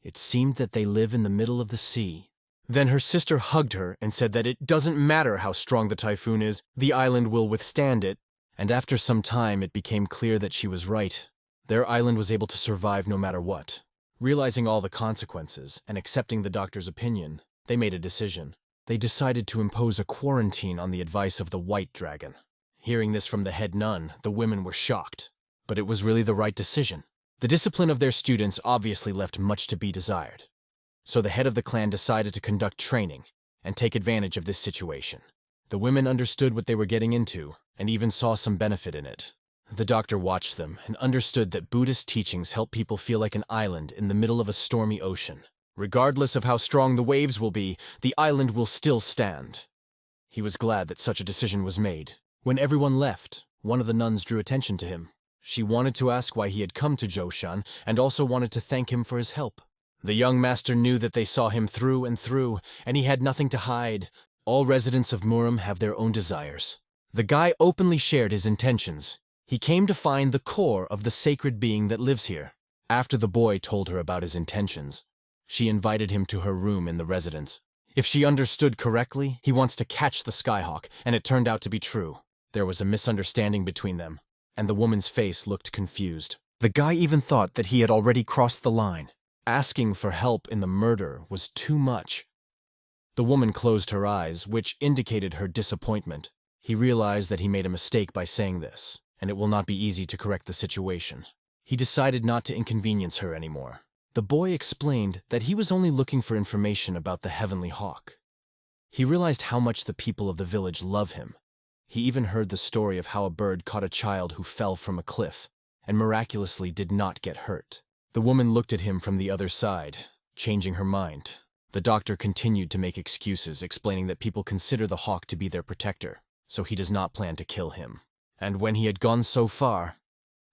It seemed that they live in the middle of the sea. Then her sister hugged her and said that it doesn't matter how strong the typhoon is, the island will withstand it. And after some time, it became clear that she was right. Their island was able to survive no matter what. Realizing all the consequences and accepting the doctor's opinion, they made a decision. They decided to impose a quarantine on the advice of the White Dragon. Hearing this from the head nun, the women were shocked. But it was really the right decision. The discipline of their students obviously left much to be desired. So the head of the clan decided to conduct training and take advantage of this situation. The women understood what they were getting into and even saw some benefit in it. The doctor watched them and understood that Buddhist teachings help people feel like an island in the middle of a stormy ocean. Regardless of how strong the waves will be, the island will still stand. He was glad that such a decision was made. When everyone left, one of the nuns drew attention to him. She wanted to ask why he had come to Zhoushan and also wanted to thank him for his help. The young master knew that they saw him through and through, and he had nothing to hide. All residents of Muram have their own desires. The guy openly shared his intentions. He came to find the core of the sacred being that lives here. After the boy told her about his intentions, she invited him to her room in the residence. If she understood correctly, he wants to catch the Skyhawk, and it turned out to be true. There was a misunderstanding between them, and the woman's face looked confused. The guy even thought that he had already crossed the line. Asking for help in the murder was too much. The woman closed her eyes, which indicated her disappointment. He realized that he made a mistake by saying this, and it will not be easy to correct the situation. He decided not to inconvenience her anymore. The boy explained that he was only looking for information about the heavenly hawk. He realized how much the people of the village love him. He even heard the story of how a bird caught a child who fell from a cliff and miraculously did not get hurt. The woman looked at him from the other side, changing her mind. The doctor continued to make excuses, explaining that people consider the hawk to be their protector, so he does not plan to kill him. And when he had gone so far,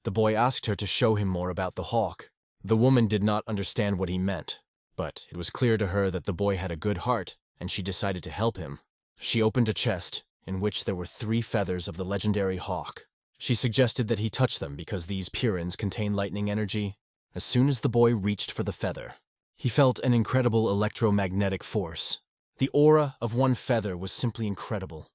The boy asked her to show him more about the hawk. The woman did not understand what he meant, but it was clear to her that the boy had a good heart, and she decided to help him. She opened a chest, in which there were 3 feathers of the legendary hawk. She suggested that he touch them because these purins contain lightning energy. As soon as the boy reached for the feather, he felt an incredible electromagnetic force. The aura of one feather was simply incredible.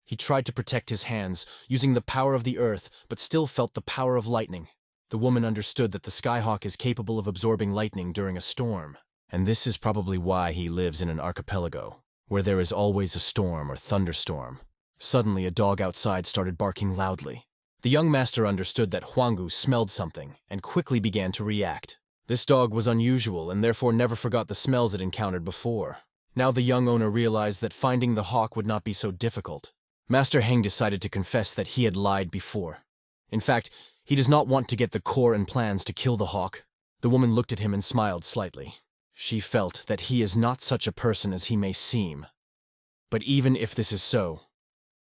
He tried to protect his hands, using the power of the earth, but still felt the power of lightning. The woman understood that the skyhawk is capable of absorbing lightning during a storm, and this is probably why he lives in an archipelago, where there is always a storm or thunderstorm. Suddenly, a dog outside started barking loudly. The young master understood that Huanggu smelled something and quickly began to react. This dog was unusual and therefore never forgot the smells it encountered before. Now the young owner realized that finding the hawk would not be so difficult. Master Heng decided to confess that he had lied before. In fact, he does not want to get the core and plans to kill the hawk. The woman looked at him and smiled slightly. She felt that he is not such a person as he may seem. But even if this is so,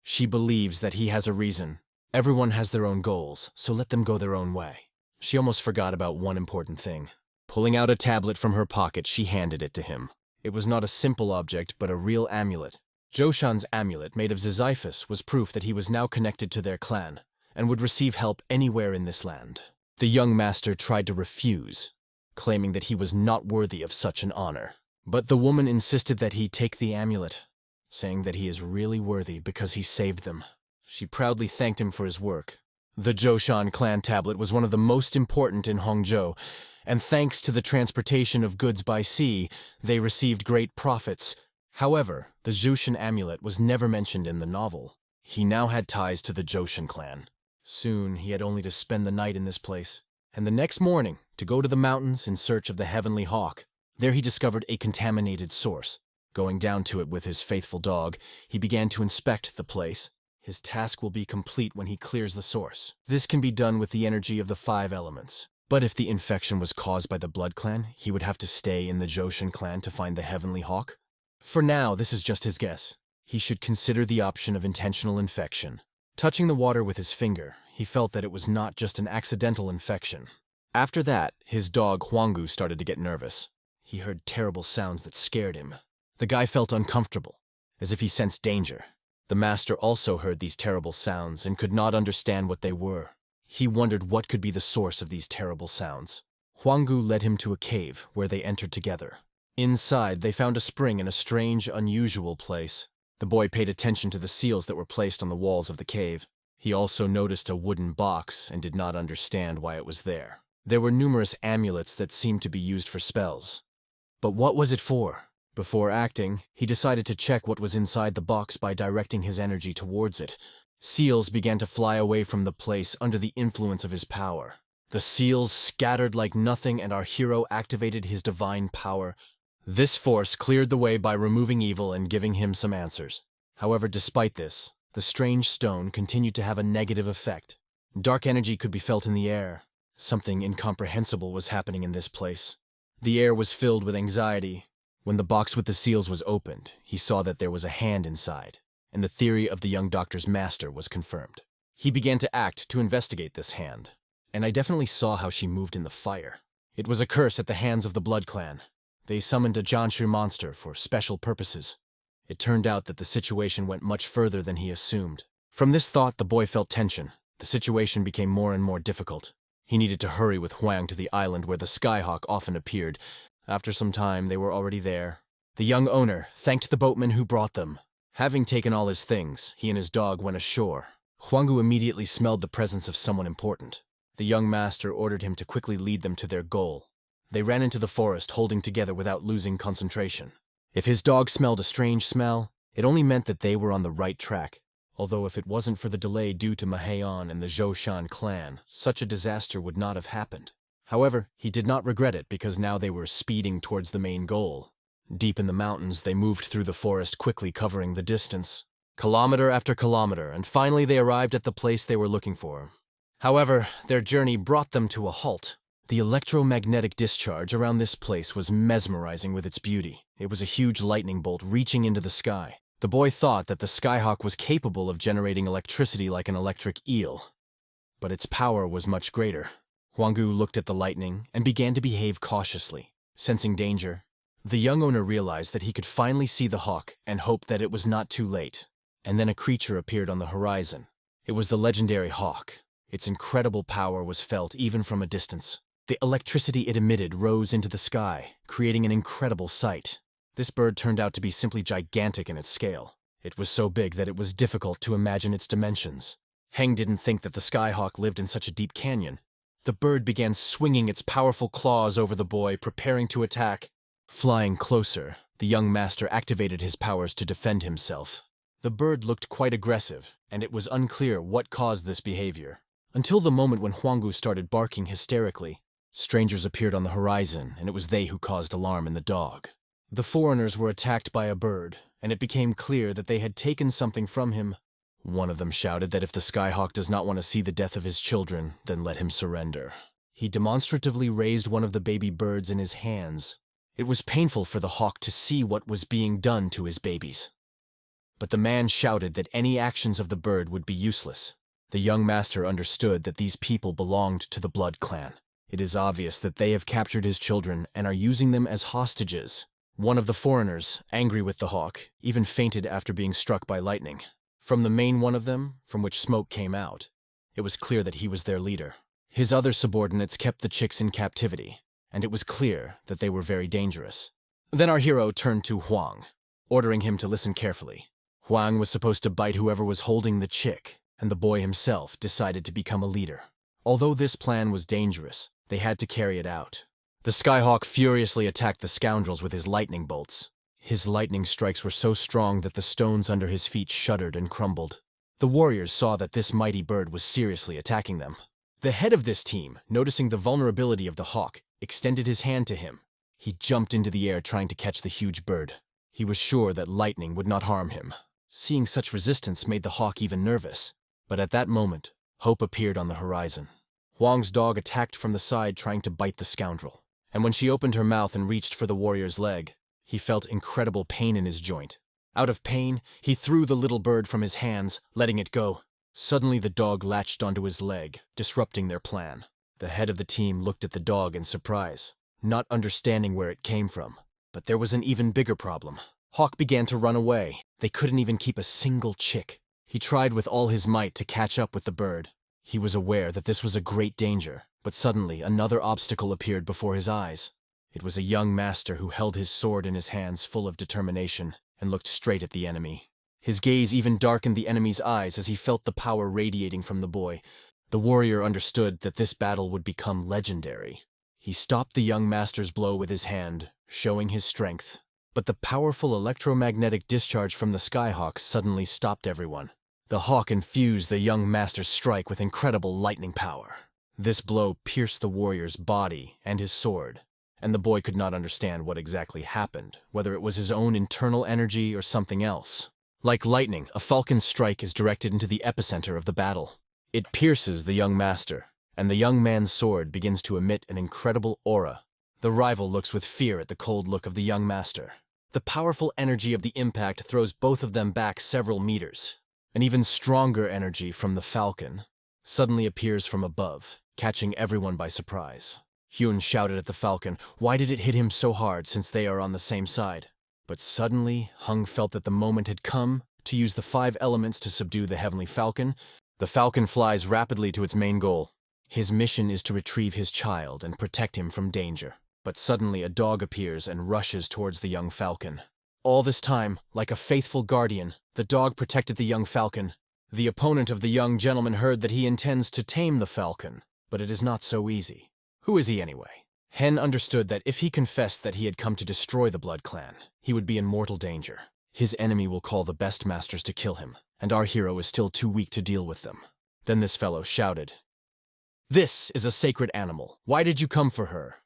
she believes that he has a reason. Everyone has their own goals, so let them go their own way. She almost forgot about one important thing. Pulling out a tablet from her pocket, she handed it to him. It was not a simple object, but a real amulet. Zhoushan's amulet, made of Sisyphus, was proof that he was now connected to their clan, and would receive help anywhere in this land. The young master tried to refuse, claiming that he was not worthy of such an honor. But the woman insisted that he take the amulet, saying that he is really worthy because he saved them. She proudly thanked him for his work. The Zhoushan clan tablet was one of the most important in Hongzhou, and thanks to the transportation of goods by sea, they received great profits. However, the Zhoushan amulet was never mentioned in the novel. He now had ties to the Zhoushan clan. Soon he had only to spend the night in this place, and the next morning to go to the mountains in search of the heavenly hawk. There he discovered a contaminated source. Going down to it with his faithful dog, he began to inspect the place. His task will be complete when he clears the source. This can be done with the energy of the 5 elements. But if the infection was caused by the Blood Clan, he would have to stay in the Zhoushan clan to find the heavenly hawk. For now, this is just his guess. He should consider the option of intentional infection. Touching the water with his finger, he felt that it was not just an accidental infection. After that, his dog Huanggu started to get nervous. He heard terrible sounds that scared him. The guy felt uncomfortable, as if he sensed danger. The master also heard these terrible sounds and could not understand what they were. He wondered what could be the source of these terrible sounds. Huanggu led him to a cave where they entered together. Inside, they found a spring in a strange, unusual place. The boy paid attention to the seals that were placed on the walls of the cave. He also noticed a wooden box and did not understand why it was there. There were numerous amulets that seemed to be used for spells. But what was it for? Before acting, he decided to check what was inside the box by directing his energy towards it. Seals began to fly away from the place under the influence of his power. The seals scattered like nothing, and our hero activated his divine power. This force cleared the way by removing evil and giving him some answers. However, despite this, the strange stone continued to have a negative effect. Dark energy could be felt in the air. Something incomprehensible was happening in this place. The air was filled with anxiety. When the box with the seals was opened, he saw that there was a hand inside, and the theory of the young doctor's master was confirmed. He began to act to investigate this hand, and I definitely saw how she moved in the fire. It was a curse at the hands of the Blood Clan. They summoned a Jianshu monster for special purposes. It turned out that the situation went much further than he assumed. From this thought, the boy felt tension. The situation became more and more difficult. He needed to hurry with Huang to the island where the Skyhawk often appeared. After some time, they were already there. The young owner thanked the boatman who brought them. Having taken all his things, he and his dog went ashore. Huanggu immediately smelled the presence of someone important. The young master ordered him to quickly lead them to their goal. They ran into the forest, holding together without losing concentration. If his dog smelled a strange smell, it only meant that they were on the right track. Although if it wasn't for the delay due to Maheon and the Zhoushan clan, such a disaster would not have happened. However, he did not regret it because now they were speeding towards the main goal. Deep in the mountains, they moved through the forest, quickly covering the distance. Kilometer after kilometer, and finally they arrived at the place they were looking for. However, their journey brought them to a halt. The electromagnetic discharge around this place was mesmerizing with its beauty. It was a huge lightning bolt reaching into the sky. The boy thought that the Skyhawk was capable of generating electricity like an electric eel. but its power was much greater. Huanggu looked at the lightning and began to behave cautiously. Sensing danger, the young owner realized that he could finally see the hawk and hoped that it was not too late. And then a creature appeared on the horizon. It was the legendary hawk. Its incredible power was felt even from a distance. The electricity it emitted rose into the sky, creating an incredible sight. This bird turned out to be simply gigantic in its scale. It was so big that it was difficult to imagine its dimensions. Heng didn't think that the skyhawk lived in such a deep canyon. The bird began swinging its powerful claws over the boy, preparing to attack. Flying closer, the young master activated his powers to defend himself. The bird looked quite aggressive, and it was unclear what caused this behavior. Until the moment when Huanggu started barking hysterically. Strangers appeared on the horizon, and it was they who caused alarm in the dog. The foreigners were attacked by a bird, and it became clear that they had taken something from him. One of them shouted that if the skyhawk does not want to see the death of his children, then let him surrender. He demonstratively raised one of the baby birds in his hands. It was painful for the hawk to see what was being done to his babies. But the man shouted that any actions of the bird would be useless. The young master understood that these people belonged to the blood clan. It is obvious that they have captured his children and are using them as hostages. One of the foreigners, angry with the hawk, even fainted after being struck by lightning. From the main one of them, from which smoke came out, it was clear that he was their leader. His other subordinates kept the chicks in captivity, and it was clear that they were very dangerous. Then our hero turned to Huang, ordering him to listen carefully. Huang was supposed to bite whoever was holding the chick, and the boy himself decided to become a leader. Although this plan was dangerous, they had to carry it out. The skyhawk furiously attacked the scoundrels with his lightning bolts. His lightning strikes were so strong that the stones under his feet shuddered and crumbled. The warriors saw that this mighty bird was seriously attacking them. The head of this team, noticing the vulnerability of the hawk, extended his hand to him. He jumped into the air trying to catch the huge bird. He was sure that lightning would not harm him. Seeing such resistance made the hawk even nervous. But at that moment, hope appeared on the horizon. Huang's dog attacked from the side trying to bite the scoundrel. And when she opened her mouth and reached for the warrior's leg, he felt incredible pain in his joint. Out of pain, he threw the little bird from his hands, letting it go. Suddenly the dog latched onto his leg, disrupting their plan. The head of the team looked at the dog in surprise, not understanding where it came from. But there was an even bigger problem. Hawk began to run away. They couldn't even keep a single chick. He tried with all his might to catch up with the bird. He was aware that this was a great danger, but suddenly another obstacle appeared before his eyes. It was a young master who held his sword in his hands full of determination and looked straight at the enemy. His gaze even darkened the enemy's eyes as he felt the power radiating from the boy. The warrior understood that this battle would become legendary. He stopped the young master's blow with his hand, showing his strength. But the powerful electromagnetic discharge from the skyhawk suddenly stopped everyone. The hawk infused the young master's strike with incredible lightning power. This blow pierced the warrior's body and his sword, and the boy could not understand what exactly happened, whether it was his own internal energy or something else. Like lightning, a falcon's strike is directed into the epicenter of the battle. It pierces the young master, and the young man's sword begins to emit an incredible aura. The rival looks with fear at the cold look of the young master. The powerful energy of the impact throws both of them back several meters. An even stronger energy from the falcon suddenly appears from above, catching everyone by surprise. Hyun shouted at the falcon, why did it hit him so hard since they are on the same side? But suddenly, Hung felt that the moment had come to use the 5 elements to subdue the heavenly falcon. The falcon flies rapidly to its main goal. His mission is to retrieve his child and protect him from danger. But suddenly a dog appears and rushes towards the young falcon. All this time, like a faithful guardian, the dog protected the young falcon. The opponent of the young gentleman heard that he intends to tame the falcon, but it is not so easy. Who is he anyway? Hen understood that if he confessed that he had come to destroy the Blood Clan, he would be in mortal danger. His enemy will call the best masters to kill him, and our hero is still too weak to deal with them. Then this fellow shouted, "This is a sacred animal. Why did you come for her?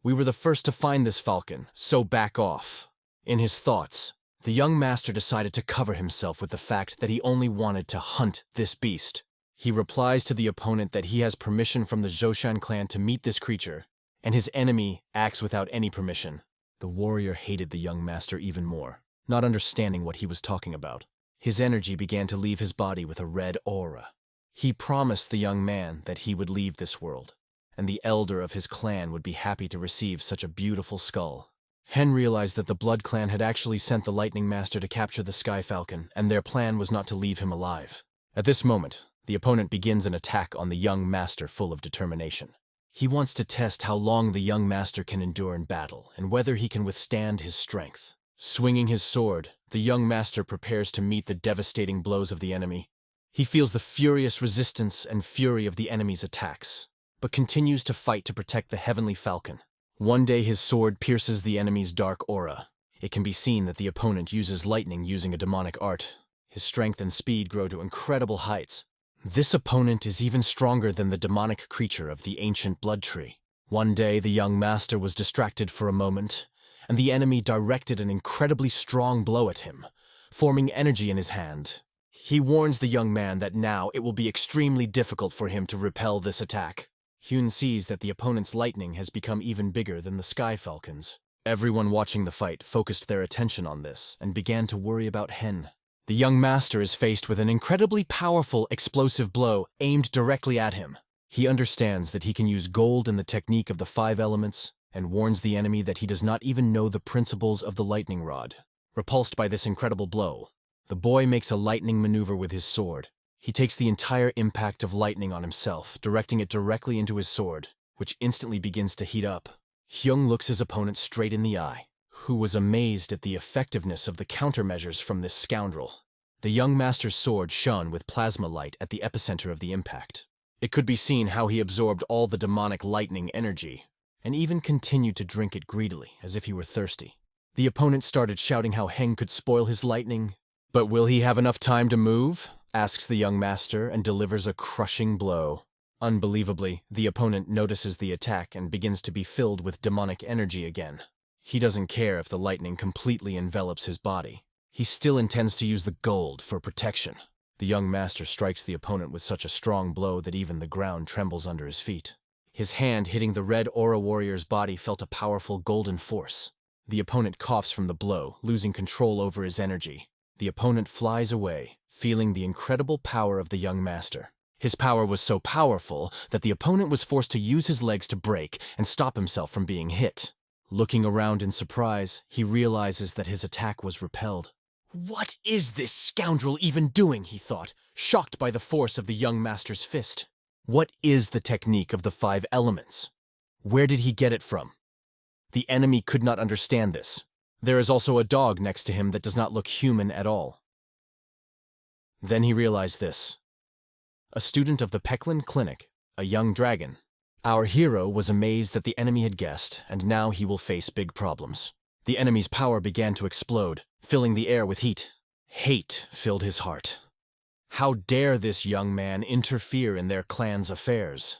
We were the first to find this falcon, so back off." In his thoughts, the young master decided to cover himself with the fact that he only wanted to hunt this beast. He replies to the opponent that he has permission from the Zhoushan clan to meet this creature, and his enemy acts without any permission. The warrior hated the young master even more, not understanding what he was talking about. His energy began to leave his body with a red aura. He promised the young man that he would leave this world, and the elder of his clan would be happy to receive such a beautiful skull. Hen realized that the Blood Clan had actually sent the Lightning Master to capture the Sky Falcon, and their plan was not to leave him alive. At this moment, the opponent begins an attack on the young master full of determination. He wants to test how long the young master can endure in battle, and whether he can withstand his strength. Swinging his sword, the young master prepares to meet the devastating blows of the enemy. He feels the furious resistance and fury of the enemy's attacks, but continues to fight to protect the Heavenly Falcon. One day his sword pierces the enemy's dark aura. It can be seen that the opponent uses lightning using a demonic art. His strength and speed grow to incredible heights. This opponent is even stronger than the demonic creature of the ancient blood tree. One day the young master was distracted for a moment, and the enemy directed an incredibly strong blow at him, forming energy in his hand. He warns the young man that now it will be extremely difficult for him to repel this attack. Hyun sees that the opponent's lightning has become even bigger than the Sky Falcon's. Everyone watching the fight focused their attention on this and began to worry about Hen. The young master is faced with an incredibly powerful explosive blow aimed directly at him. He understands that he can use gold in the technique of the 5 elements and warns the enemy that he does not even know the principles of the lightning rod. Repulsed by this incredible blow, the boy makes a lightning maneuver with his sword. He takes the entire impact of lightning on himself, directing it directly into his sword, which instantly begins to heat up. Hyung looks his opponent straight in the eye, who was amazed at the effectiveness of the countermeasures from this scoundrel. The young master's sword shone with plasma light at the epicenter of the impact. It could be seen how he absorbed all the demonic lightning energy, and even continued to drink it greedily, as if he were thirsty. The opponent started shouting how Heng could spoil his lightning. "But will he have enough time to move?" asks the young master and delivers a crushing blow. Unbelievably, the opponent notices the attack and begins to be filled with demonic energy again. He doesn't care if the lightning completely envelops his body. He still intends to use the gold for protection. The young master strikes the opponent with such a strong blow that even the ground trembles under his feet. His hand hitting the red aura warrior's body felt a powerful golden force. The opponent coughs from the blow, losing control over his energy. The opponent flies away, feeling the incredible power of the young master. His power was so powerful that the opponent was forced to use his legs to break and stop himself from being hit. Looking around in surprise, he realizes that his attack was repelled. "What is this scoundrel even doing?" he thought, shocked by the force of the young master's fist. What is the technique of the 5 elements? Where did he get it from? The enemy could not understand this. There is also a dog next to him that does not look human at all. Then he realized this. A student of the Peklin Clinic, a young dragon. Our hero was amazed that the enemy had guessed, and now he will face big problems. The enemy's power began to explode, filling the air with heat. Hate filled his heart. How dare this young man interfere in their clan's affairs?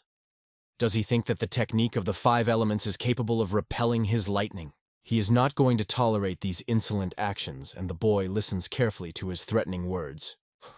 Does he think that the technique of the 5 elements is capable of repelling his lightning? He is not going to tolerate these insolent actions, and the boy listens carefully to his threatening words.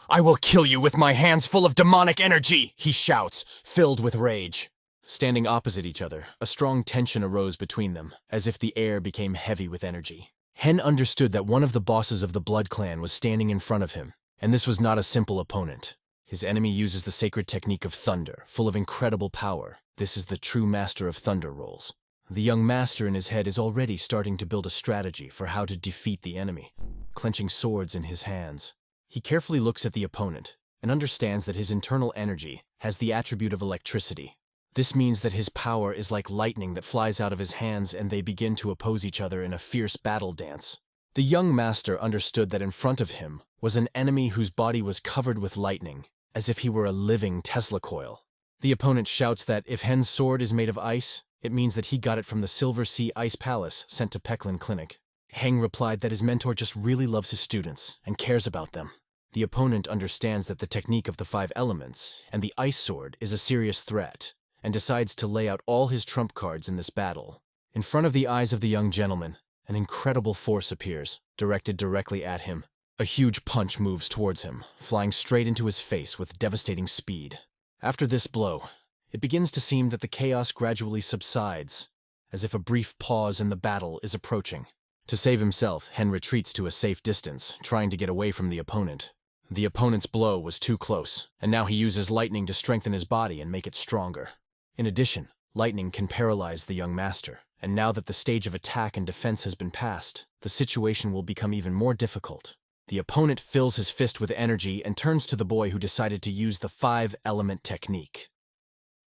"I will kill you with my hands full of demonic energy!" he shouts, filled with rage. Standing opposite each other, a strong tension arose between them, as if the air became heavy with energy. Hen understood that one of the bosses of the Blood Clan was standing in front of him, and this was not a simple opponent. His enemy uses the sacred technique of thunder, full of incredible power. This is the true master of thunder rolls. The young master in his head is already starting to build a strategy for how to defeat the enemy, clenching swords in his hands. He carefully looks at the opponent and understands that his internal energy has the attribute of electricity. This means that his power is like lightning that flies out of his hands, and they begin to oppose each other in a fierce battle dance. The young master understood that in front of him was an enemy whose body was covered with lightning, as if he were a living Tesla coil. The opponent shouts that if Hen's sword is made of ice, it means that he got it from the Silver Sea Ice Palace sent to Peklin Clinic. Heng replied that his mentor just really loves his students and cares about them. The opponent understands that the technique of the 5 elements and the ice sword is a serious threat, and decides to lay out all his trump cards in this battle. In front of the eyes of the young gentleman, an incredible force appears, directed directly at him. A huge punch moves towards him, flying straight into his face with devastating speed. After this blow, it begins to seem that the chaos gradually subsides, as if a brief pause in the battle is approaching. To save himself, Hen retreats to a safe distance, trying to get away from the opponent. The opponent's blow was too close, and now he uses lightning to strengthen his body and make it stronger. In addition, lightning can paralyze the young master, and now that the stage of attack and defense has been passed, the situation will become even more difficult. The opponent fills his fist with energy and turns to the boy who decided to use the 5-element technique.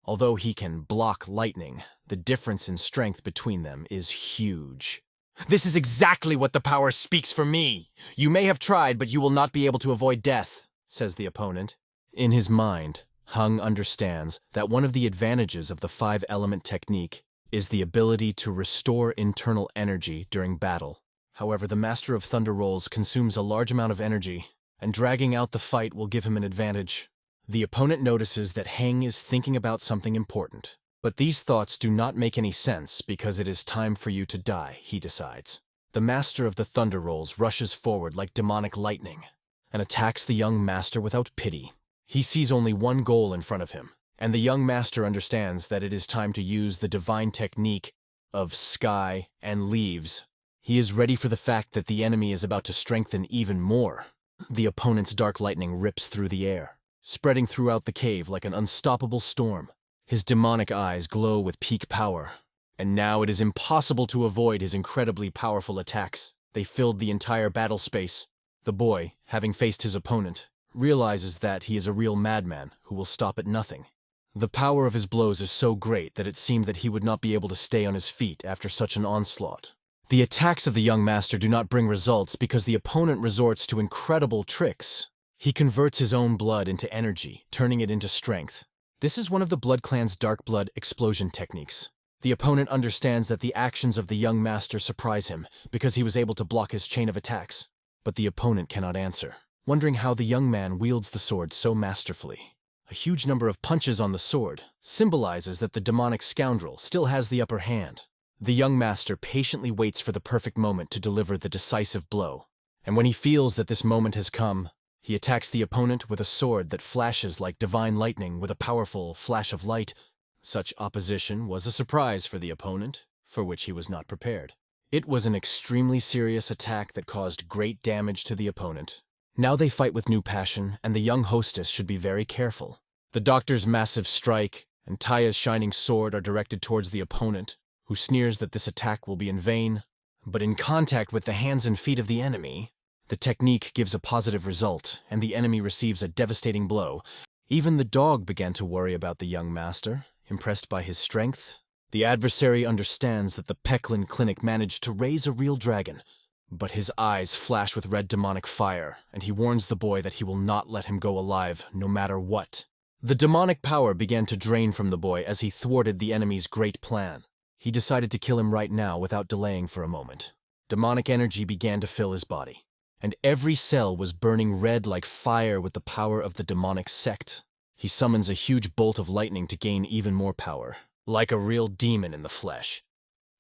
Although he can block lightning, the difference in strength between them is huge. "This is exactly what the power speaks for me! You may have tried, but you will not be able to avoid death," says the opponent. In his mind, Hung understands that one of the advantages of the 5-element technique is the ability to restore internal energy during battle. However, the Master of Thunder Rolls consumes a large amount of energy, and dragging out the fight will give him an advantage. The opponent notices that Heng is thinking about something important. But these thoughts do not make any sense because it is time for you to die, he decides. The Master of the Thunder Rolls rushes forward like demonic lightning and attacks the young master without pity. He sees only one goal in front of him, and the young master understands that it is time to use the divine technique of sky and leaves. He is ready for the fact that the enemy is about to strengthen even more. The opponent's dark lightning rips through the air, spreading throughout the cave like an unstoppable storm. His demonic eyes glow with peak power, and now it is impossible to avoid his incredibly powerful attacks. They filled the entire battle space. The boy, having faced his opponent, realizes that he is a real madman who will stop at nothing. The power of his blows is so great that it seemed that he would not be able to stay on his feet after such an onslaught. The attacks of the young master do not bring results because the opponent resorts to incredible tricks. He converts his own blood into energy, turning it into strength. This is one of the Blood Clan's dark blood explosion techniques. The opponent understands that the actions of the young master surprise him because he was able to block his chain of attacks. But the opponent cannot answer, wondering how the young man wields the sword so masterfully. A huge number of punches on the sword symbolizes that the demonic scoundrel still has the upper hand. The young master patiently waits for the perfect moment to deliver the decisive blow. And when he feels that this moment has come, he attacks the opponent with a sword that flashes like divine lightning with a powerful flash of light. Such opposition was a surprise for the opponent, for which he was not prepared. It was an extremely serious attack that caused great damage to the opponent. Now they fight with new passion, and the young hostess should be very careful. The doctor's massive strike and Taya's shining sword are directed towards the opponent, who sneers that this attack will be in vain. But in contact with the hands and feet of the enemy, the technique gives a positive result, and the enemy receives a devastating blow. Even the dog began to worry about the young master, impressed by his strength. The adversary understands that the Peklin Clinic managed to raise a real dragon, but his eyes flash with red demonic fire, and he warns the boy that he will not let him go alive, no matter what. The demonic power began to drain from the boy as he thwarted the enemy's great plan. He decided to kill him right now without delaying for a moment. Demonic energy began to fill his body, and every cell was burning red like fire with the power of the demonic sect. He summons a huge bolt of lightning to gain even more power, like a real demon in the flesh.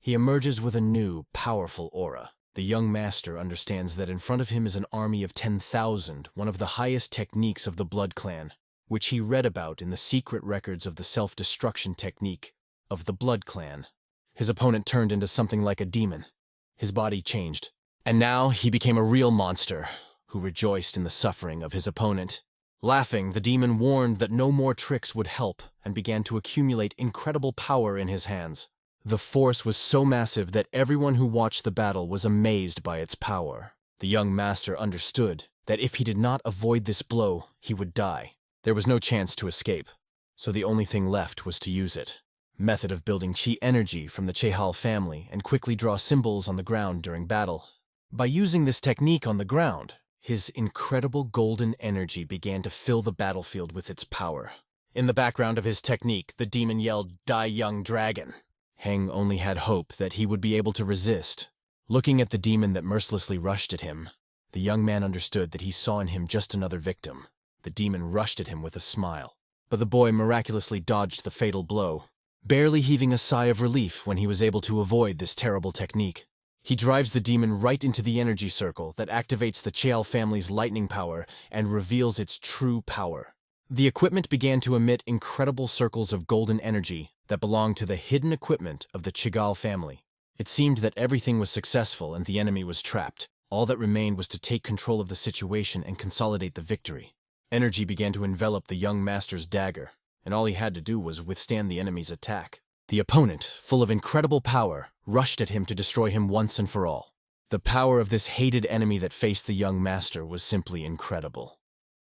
He emerges with a new, powerful aura. The young master understands that in front of him is an army of 10,000, one of the highest techniques of the Blood Clan, which he read about in the secret records of the self-destruction technique of the Blood Clan. His opponent turned into something like a demon. His body changed, and now he became a real monster who rejoiced in the suffering of his opponent. Laughing, the demon warned that no more tricks would help and began to accumulate incredible power in his hands. The force was so massive that everyone who watched the battle was amazed by its power. The young master understood that if he did not avoid this blow, he would die. There was no chance to escape, so the only thing left was to use it. Method of building chi energy from the Chehal family and quickly draw symbols on the ground during battle. By using this technique on the ground, his incredible golden energy began to fill the battlefield with its power. In the background of his technique, the demon yelled, "Die, young dragon!" Heng only had hope that he would be able to resist. Looking at the demon that mercilessly rushed at him, the young man understood that he saw in him just another victim. The demon rushed at him with a smile, but the boy miraculously dodged the fatal blow, barely heaving a sigh of relief when he was able to avoid this terrible technique. He drives the demon right into the energy circle that activates the Cheal family's lightning power and reveals its true power. The equipment began to emit incredible circles of golden energy that belonged to the hidden equipment of the Chigal family. It seemed that everything was successful and the enemy was trapped. All that remained was to take control of the situation and consolidate the victory. Energy began to envelop the young master's dagger, and all he had to do was withstand the enemy's attack. The opponent, full of incredible power, rushed at him to destroy him once and for all. The power of this hated enemy that faced the young master was simply incredible.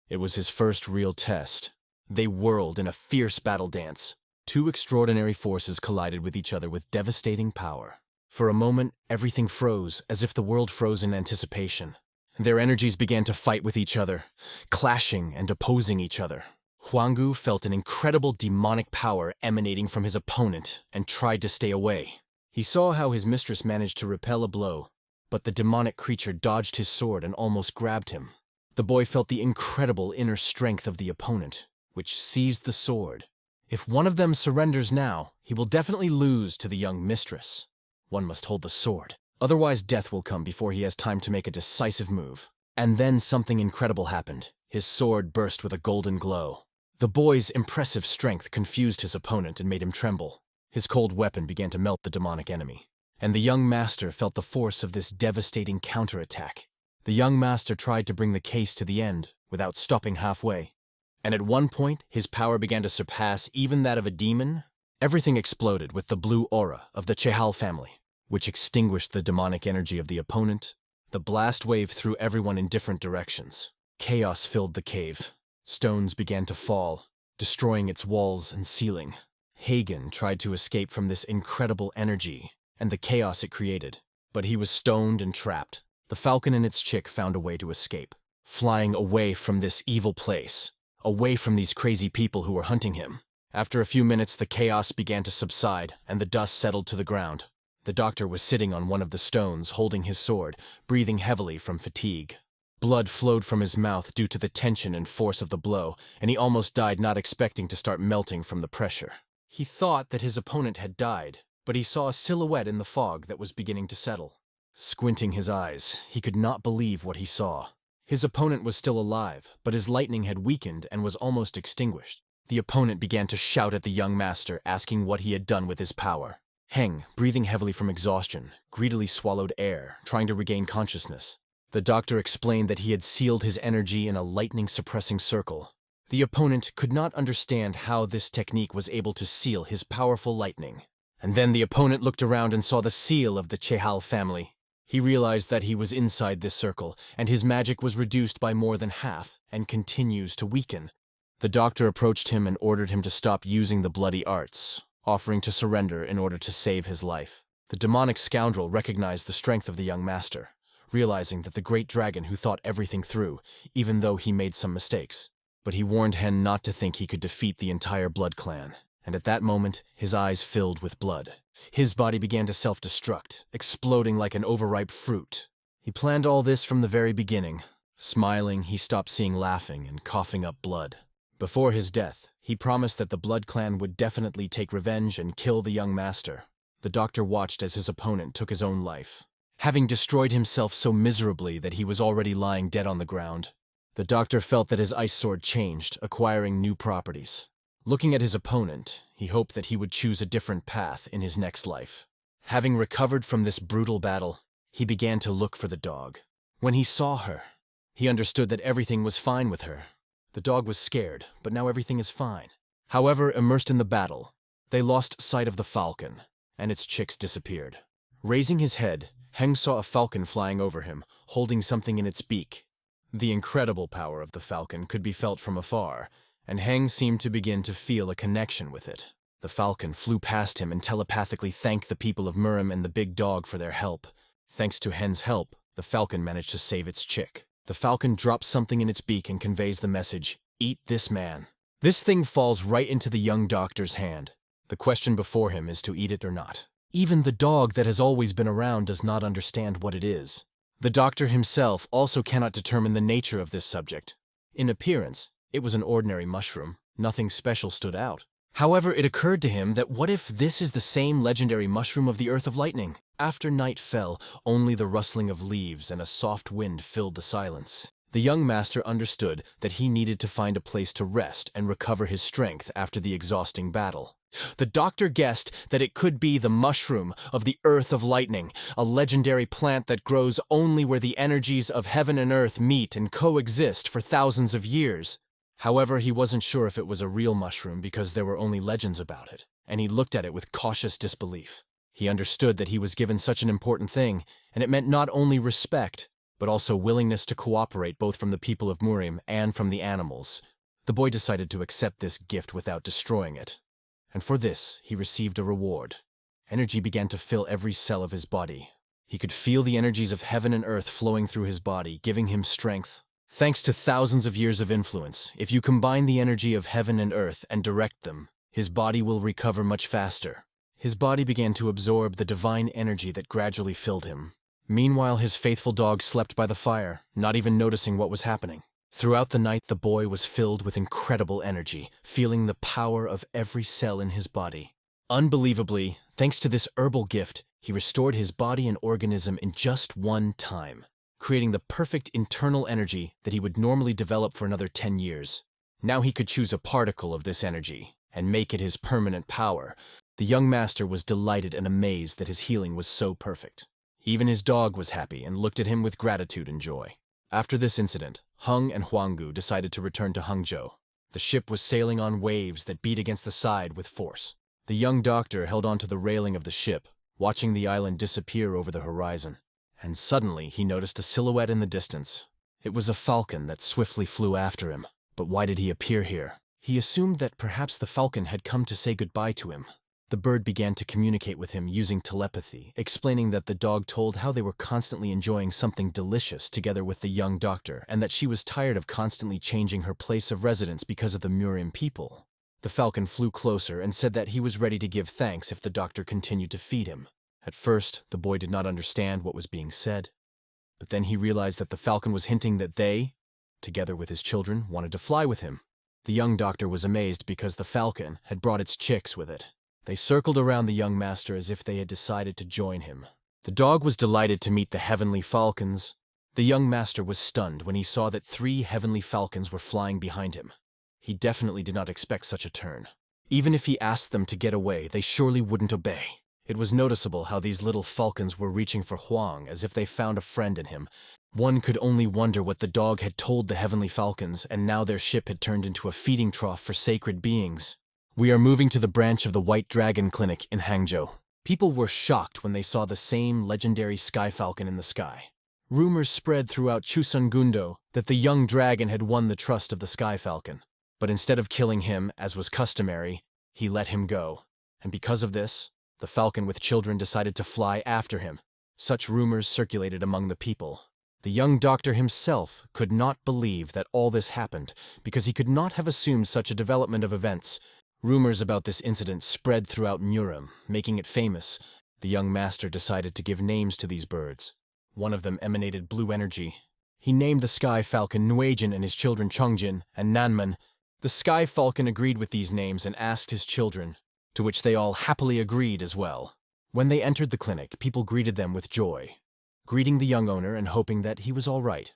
It was his first real test. They whirled in a fierce battle dance. Two extraordinary forces collided with each other with devastating power. For a moment, everything froze, as if the world froze in anticipation. Their energies began to fight with each other, clashing and opposing each other. Huanggu felt an incredible demonic power emanating from his opponent and tried to stay away. He saw how his mistress managed to repel a blow, but the demonic creature dodged his sword and almost grabbed him. The boy felt the incredible inner strength of the opponent, which seized the sword. If one of them surrenders now, he will definitely lose to the young mistress. One must hold the sword. Otherwise, death will come before he has time to make a decisive move. And then something incredible happened. His sword burst with a golden glow. The boy's impressive strength confused his opponent and made him tremble. His cold weapon began to melt the demonic enemy. And the young master felt the force of this devastating counterattack. The young master tried to bring the case to the end without stopping halfway. And at one point, his power began to surpass even that of a demon. Everything exploded with the blue aura of the Chehal family, which extinguished the demonic energy of the opponent. The blast wave threw everyone in different directions. Chaos filled the cave. Stones began to fall, destroying its walls and ceiling. Hagen tried to escape from this incredible energy and the chaos it created, but he was stoned and trapped. The falcon and its chick found a way to escape, flying away from this evil place, away from these crazy people who were hunting him. After a few minutes, the chaos began to subside and the dust settled to the ground. The doctor was sitting on one of the stones, holding his sword, breathing heavily from fatigue. Blood flowed from his mouth due to the tension and force of the blow, and he almost died, not expecting to start melting from the pressure. He thought that his opponent had died, but he saw a silhouette in the fog that was beginning to settle. Squinting his eyes, he could not believe what he saw. His opponent was still alive, but his lightning had weakened and was almost extinguished. The opponent began to shout at the young master, asking what he had done with his power. Heng, breathing heavily from exhaustion, greedily swallowed air, trying to regain consciousness. The doctor explained that he had sealed his energy in a lightning-suppressing circle. The opponent could not understand how this technique was able to seal his powerful lightning. And then the opponent looked around and saw the seal of the Chehal family. He realized that he was inside this circle, and his magic was reduced by more than half, and continues to weaken. The doctor approached him and ordered him to stop using the bloody arts, offering to surrender in order to save his life. The demonic scoundrel recognized the strength of the young master, realizing that the great dragon who thought everything through, even though he made some mistakes. But he warned Hen not to think he could defeat the entire blood clan, and at that moment, his eyes filled with blood. His body began to self-destruct, exploding like an overripe fruit. He planned all this from the very beginning. Smiling, he stopped seeing laughing and coughing up blood. Before his death, he promised that the blood clan would definitely take revenge and kill the young master. The doctor watched as his opponent took his own life, having destroyed himself so miserably that he was already lying dead on the ground. The doctor felt that his ice sword changed, acquiring new properties. Looking at his opponent, he hoped that he would choose a different path in his next life. Having recovered from this brutal battle, he began to look for the dog. When he saw her, he understood that everything was fine with her. The dog was scared, but now everything is fine. However, immersed in the battle, they lost sight of the falcon, and its chicks disappeared. Raising his head, Heng saw a falcon flying over him, holding something in its beak. The incredible power of the falcon could be felt from afar, and Heng seemed to begin to feel a connection with it. The falcon flew past him and telepathically thanked the people of Murim and the big dog for their help. Thanks to Hen's help, the falcon managed to save its chick. The falcon drops something in its beak and conveys the message, "Eat this man." This thing falls right into the young doctor's hand. The question before him is to eat it or not. Even the dog that has always been around does not understand what it is. The doctor himself also cannot determine the nature of this subject. In appearance, it was an ordinary mushroom. Nothing special stood out. However, it occurred to him that what if this is the same legendary mushroom of the Earth of Lightning? After night fell, only the rustling of leaves and a soft wind filled the silence. The young master understood that he needed to find a place to rest and recover his strength after the exhausting battle. The doctor guessed that it could be the mushroom of the Earth of Lightning, a legendary plant that grows only where the energies of heaven and earth meet and coexist for thousands of years. However, he wasn't sure if it was a real mushroom because there were only legends about it, and he looked at it with cautious disbelief. He understood that he was given such an important thing, and it meant not only respect, but also willingness to cooperate both from the people of Murim and from the animals. The boy decided to accept this gift without destroying it. And for this, he received a reward. Energy began to fill every cell of his body. He could feel the energies of heaven and earth flowing through his body, giving him strength. Thanks to thousands of years of influence, if you combine the energy of heaven and earth and direct them, his body will recover much faster. His body began to absorb the divine energy that gradually filled him. Meanwhile, his faithful dog slept by the fire, not even noticing what was happening. Throughout the night, the boy was filled with incredible energy, feeling the power of every cell in his body. Unbelievably, thanks to this herbal gift, he restored his body and organism in just one time, creating the perfect internal energy that he would normally develop for another 10 years. Now he could choose a particle of this energy and make it his permanent power. The young master was delighted and amazed that his healing was so perfect. Even his dog was happy and looked at him with gratitude and joy. After this incident, Hung and Huanggu decided to return to Hangzhou. The ship was sailing on waves that beat against the side with force. The young doctor held onto the railing of the ship, watching the island disappear over the horizon. And suddenly he noticed a silhouette in the distance. It was a falcon that swiftly flew after him. But why did he appear here? He assumed that perhaps the falcon had come to say goodbye to him. The bird began to communicate with him using telepathy, explaining that the dog told how they were constantly enjoying something delicious together with the young doctor, and that she was tired of constantly changing her place of residence because of the Murim people. The falcon flew closer and said that he was ready to give thanks if the doctor continued to feed him. At first, the boy did not understand what was being said, but then he realized that the falcon was hinting that they, together with his children, wanted to fly with him. The young doctor was amazed because the falcon had brought its chicks with it. They circled around the young master as if they had decided to join him. The dog was delighted to meet the heavenly falcons. The young master was stunned when he saw that 3 heavenly falcons were flying behind him. He definitely did not expect such a turn. Even if he asked them to get away, they surely wouldn't obey. It was noticeable how these little falcons were reaching for Huang as if they found a friend in him. One could only wonder what the dog had told the heavenly falcons, and now their ship had turned into a feeding trough for sacred beings. We are moving to the branch of the White Dragon Clinic in Hangzhou. People were shocked when they saw the same legendary sky falcon in the sky. Rumors spread throughout Chusungundo that the young dragon had won the trust of the sky falcon. But instead of killing him, as was customary, he let him go. And because of this, the falcon with children decided to fly after him. Such rumors circulated among the people. The young doctor himself could not believe that all this happened because he could not have assumed such a development of events. Rumors about this incident spread throughout Murim, making it famous. The young master decided to give names to these birds. One of them emanated blue energy. He named the sky falcon Nuejin and his children Chongjin and Nanman. The sky falcon agreed with these names and asked his children, to which they all happily agreed as well. When they entered the clinic, people greeted them with joy, greeting the young owner and hoping that he was all right.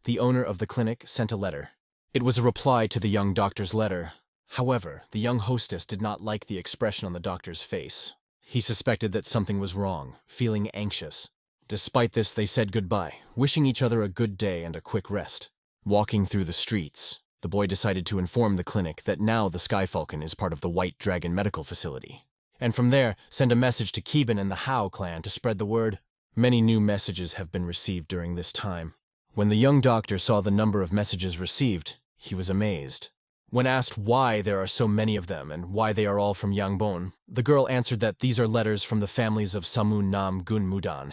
The owner of the clinic sent a letter. It was a reply to the young doctor's letter. However, the young hostess did not like the expression on the doctor's face. He suspected that something was wrong, feeling anxious. Despite this, they said goodbye, wishing each other a good day and a quick rest. Walking through the streets, the boy decided to inform the clinic that now the Sky Falcon is part of the White Dragon Medical Facility. And from there, send a message to Keban and the Hao clan to spread the word. Many new messages have been received during this time. When the young doctor saw the number of messages received, he was amazed. When asked why there are so many of them and why they are all from Yangbon, the girl answered that these are letters from the families of Samun Nam Gun Mudan,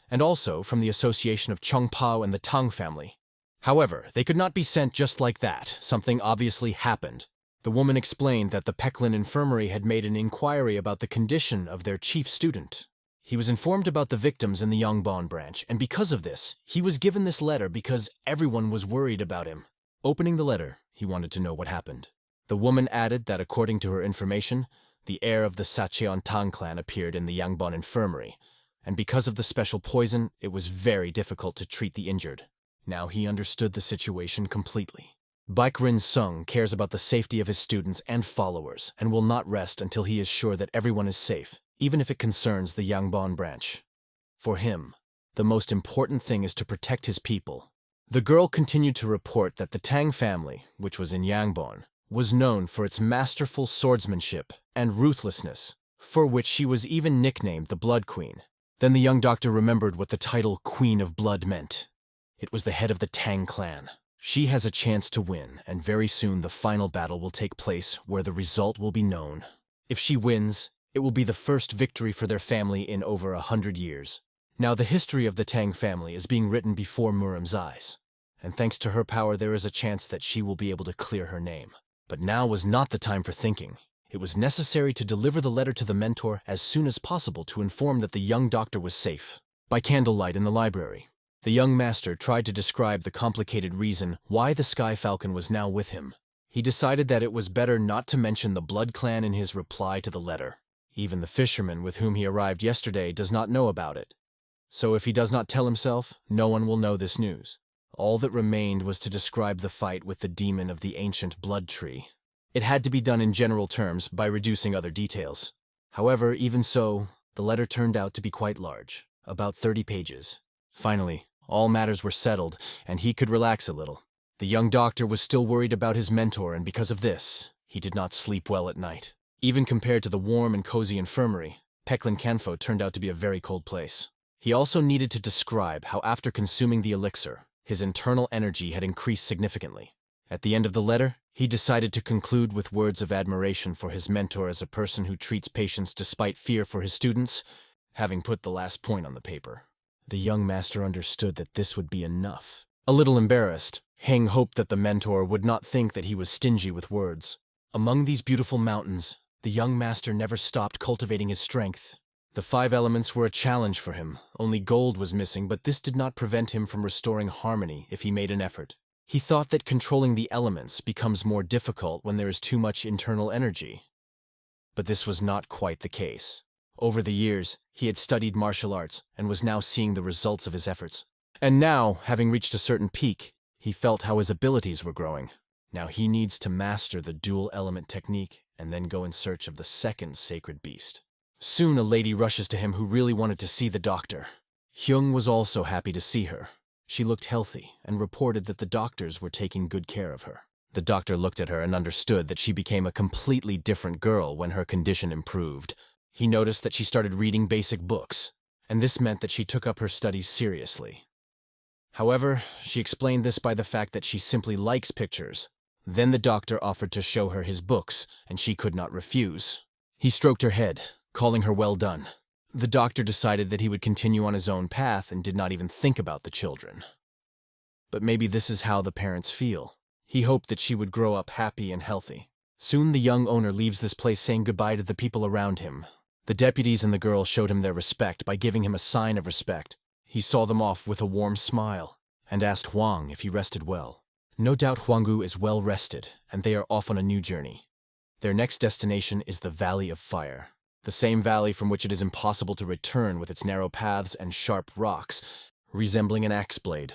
and also from the association of Chongpao and the Tang family. However, they could not be sent just like that. Something obviously happened. The woman explained that the Peklin Infirmary had made an inquiry about the condition of their chief student. He was informed about the victims in the Yangbon branch, and because of this, he was given this letter because everyone was worried about him. Opening the letter, he wanted to know what happened. The woman added that according to her information, the heir of the Sacheon Tang clan appeared in the Yangbon Infirmary, and because of the special poison, it was very difficult to treat the injured. Now he understood the situation completely. Baekrin Sung cares about the safety of his students and followers and will not rest until he is sure that everyone is safe, even if it concerns the Yangbon branch. For him, the most important thing is to protect his people. The girl continued to report that the Tang family, which was in Yangbon, was known for its masterful swordsmanship and ruthlessness, for which she was even nicknamed the Blood Queen. Then the young doctor remembered what the title Queen of Blood meant. It was the head of the Tang clan. She has a chance to win, and very soon the final battle will take place where the result will be known. If she wins, it will be the first victory for their family in over 100 years. Now the history of the Tang family is being written before Muram's eyes, and thanks to her power there is a chance that she will be able to clear her name. But now was not the time for thinking. It was necessary to deliver the letter to the mentor as soon as possible to inform that the young doctor was safe. By candlelight in the library, the young master tried to describe the complicated reason why the Sky Falcon was now with him. He decided that it was better not to mention the Blood Clan in his reply to the letter. Even the fisherman with whom he arrived yesterday does not know about it. So if he does not tell himself, no one will know this news. All that remained was to describe the fight with the demon of the ancient blood tree. It had to be done in general terms by reducing other details. However, even so, the letter turned out to be quite large, about 30 pages. Finally, all matters were settled, and he could relax a little. The young doctor was still worried about his mentor, and because of this, he did not sleep well at night. Even compared to the warm and cozy infirmary, Peklin Kanfo turned out to be a very cold place. He also needed to describe how after consuming the elixir, his internal energy had increased significantly. At the end of the letter, he decided to conclude with words of admiration for his mentor as a person who treats patients despite fear for his students, having put the last point on the paper. The young master understood that this would be enough. A little embarrassed, Heng hoped that the mentor would not think that he was stingy with words. Among these beautiful mountains, the young master never stopped cultivating his strength. The 5 elements were a challenge for him. Only gold was missing, but this did not prevent him from restoring harmony if he made an effort. He thought that controlling the elements becomes more difficult when there is too much internal energy. But this was not quite the case. Over the years, he had studied martial arts and was now seeing the results of his efforts. And now, having reached a certain peak, he felt how his abilities were growing. Now he needs to master the dual element technique and then go in search of the second sacred beast. Soon a lady rushes to him who really wanted to see the doctor. Hyung was also happy to see her. She looked healthy and reported that the doctors were taking good care of her. The doctor looked at her and understood that she became a completely different girl when her condition improved. He noticed that she started reading basic books, and this meant that she took up her studies seriously. However, she explained this by the fact that she simply likes pictures. Then the doctor offered to show her his books, and she could not refuse. He stroked her head, calling her well done. The doctor decided that he would continue on his own path and did not even think about the children. But maybe this is how the parents feel. He hoped that she would grow up happy and healthy. Soon the young owner leaves this place saying goodbye to the people around him. The deputies and the girl showed him their respect by giving him a sign of respect. He saw them off with a warm smile and asked Huang if he rested well. No doubt Huanggu is well rested, and they are off on a new journey. Their next destination is the Valley of Fire, the same valley from which it is impossible to return with its narrow paths and sharp rocks, resembling an axe blade.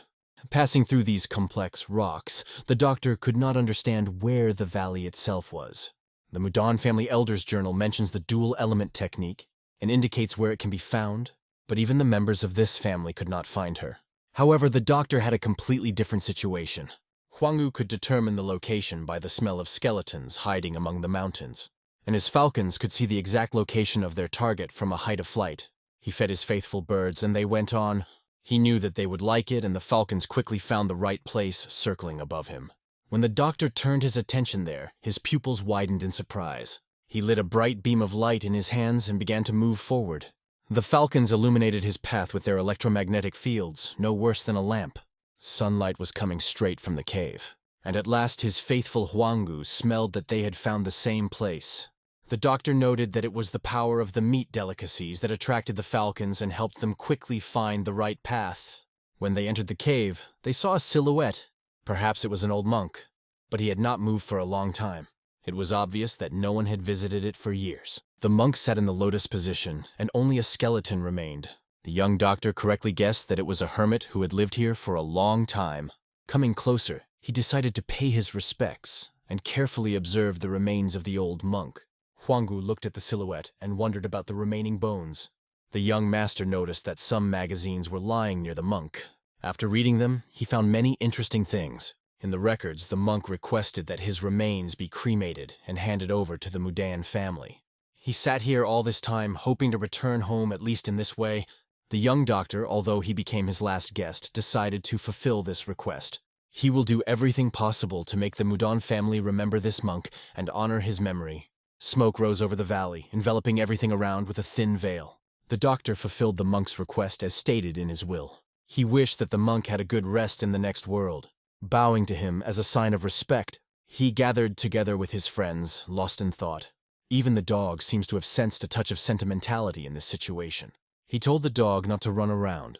Passing through these complex rocks, the doctor could not understand where the valley itself was. The Mudan family elder's journal mentions the dual element technique and indicates where it can be found, but even the members of this family could not find her. However, the doctor had a completely different situation. Huanggu could determine the location by the smell of skeletons hiding among the mountains, and his falcons could see the exact location of their target from a height of flight. He fed his faithful birds and they went on. He knew that they would like it, and the falcons quickly found the right place, circling above him. When the doctor turned his attention there, his pupils widened in surprise. He lit a bright beam of light in his hands and began to move forward. The falcons illuminated his path with their electromagnetic fields, no worse than a lamp. Sunlight was coming straight from the cave, and at last his faithful Huanggu smelled that they had found the same place. The doctor noted that it was the power of the meat delicacies that attracted the falcons and helped them quickly find the right path. When they entered the cave, they saw a silhouette. Perhaps it was an old monk, but he had not moved for a long time. It was obvious that no one had visited it for years. The monk sat in the lotus position, and only a skeleton remained. The young doctor correctly guessed that it was a hermit who had lived here for a long time. Coming closer, He decided to pay his respects and carefully observe the remains of the old monk. Huanggu looked at the silhouette and wondered about the remaining bones. The young master noticed that some magazines were lying near the monk. After reading them, he found many interesting things. In the records, the monk requested that his remains be cremated and handed over to the Mudan family. He sat here all this time, hoping to return home at least in this way. The young doctor, although he became his last guest, decided to fulfill this request. He will do everything possible to make the Mudan family remember this monk and honor his memory. Smoke rose over the valley, enveloping everything around with a thin veil. The doctor fulfilled the monk's request as stated in his will. He wished that the monk had a good rest in the next world. Bowing to him as a sign of respect, he gathered together with his friends, lost in thought. Even the dog seems to have sensed a touch of sentimentality in this situation. He told the dog not to run around,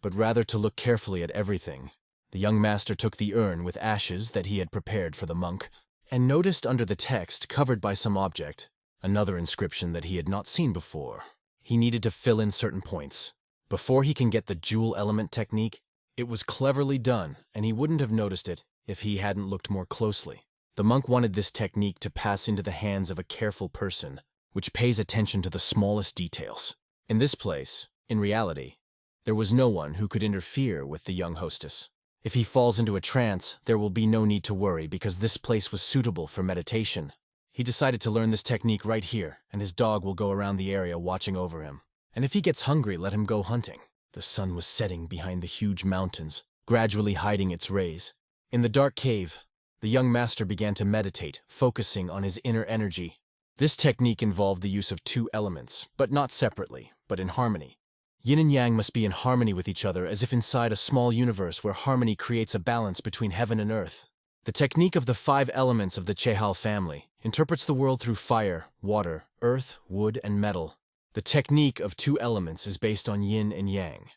but rather to look carefully at everything. The young master took the urn with ashes that he had prepared for the monk, and noticed under the text, covered by some object, another inscription that he had not seen before. He needed to fill in certain points. Before he can get the jewel element technique, it was cleverly done, and he wouldn't have noticed it if he hadn't looked more closely. The monk wanted this technique to pass into the hands of a careful person, which pays attention to the smallest details. In this place, in reality, there was no one who could interfere with the young hostess. If he falls into a trance, there will be no need to worry because this place was suitable for meditation. He decided to learn this technique right here, and his dog will go around the area watching over him. And if he gets hungry, let him go hunting. The sun was setting behind the huge mountains, gradually hiding its rays. In the dark cave, the young master began to meditate, focusing on his inner energy. This technique involved the use of two elements, but not separately, but in harmony. Yin and yang must be in harmony with each other as if inside a small universe where harmony creates a balance between heaven and earth. The technique of the 5 elements of the Chehal family interprets the world through fire, water, earth, wood, and metal. The technique of 2 elements is based on yin and yang,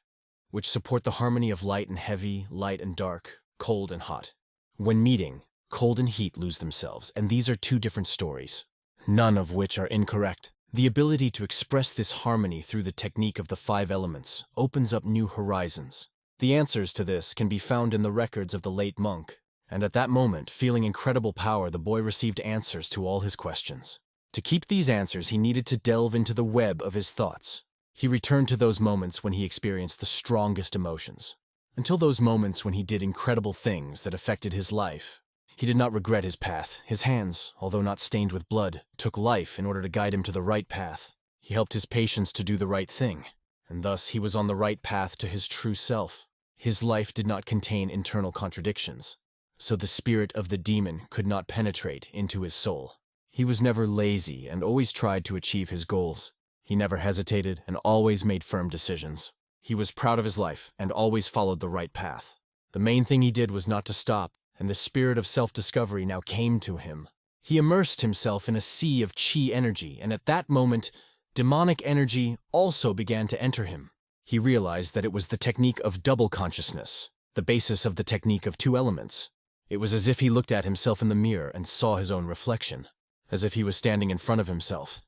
which support the harmony of light and heavy, light and dark, cold and hot. When meeting, cold and heat lose themselves, and these are 2 different stories, none of which are incorrect. The ability to express this harmony through the technique of the 5 elements opens up new horizons. The answers to this can be found in the records of the late monk, and at that moment, feeling incredible power, the boy received answers to all his questions. To keep these answers, he needed to delve into the web of his thoughts. He returned to those moments when he experienced the strongest emotions, until those moments when he did incredible things that affected his life. He did not regret his path. His hands, although not stained with blood, took life in order to guide him to the right path. He helped his patients to do the right thing, and thus he was on the right path to his true self. His life did not contain internal contradictions, so the spirit of the demon could not penetrate into his soul. He was never lazy and always tried to achieve his goals. He never hesitated and always made firm decisions. He was proud of his life and always followed the right path. The main thing he did was not to stop, and the spirit of self-discovery now came to him. He immersed himself in a sea of chi energy, and at that moment, demonic energy also began to enter him. He realized that it was the technique of double consciousness, the basis of the technique of 2 elements. It was as if he looked at himself in the mirror and saw his own reflection, as if he was standing in front of himself,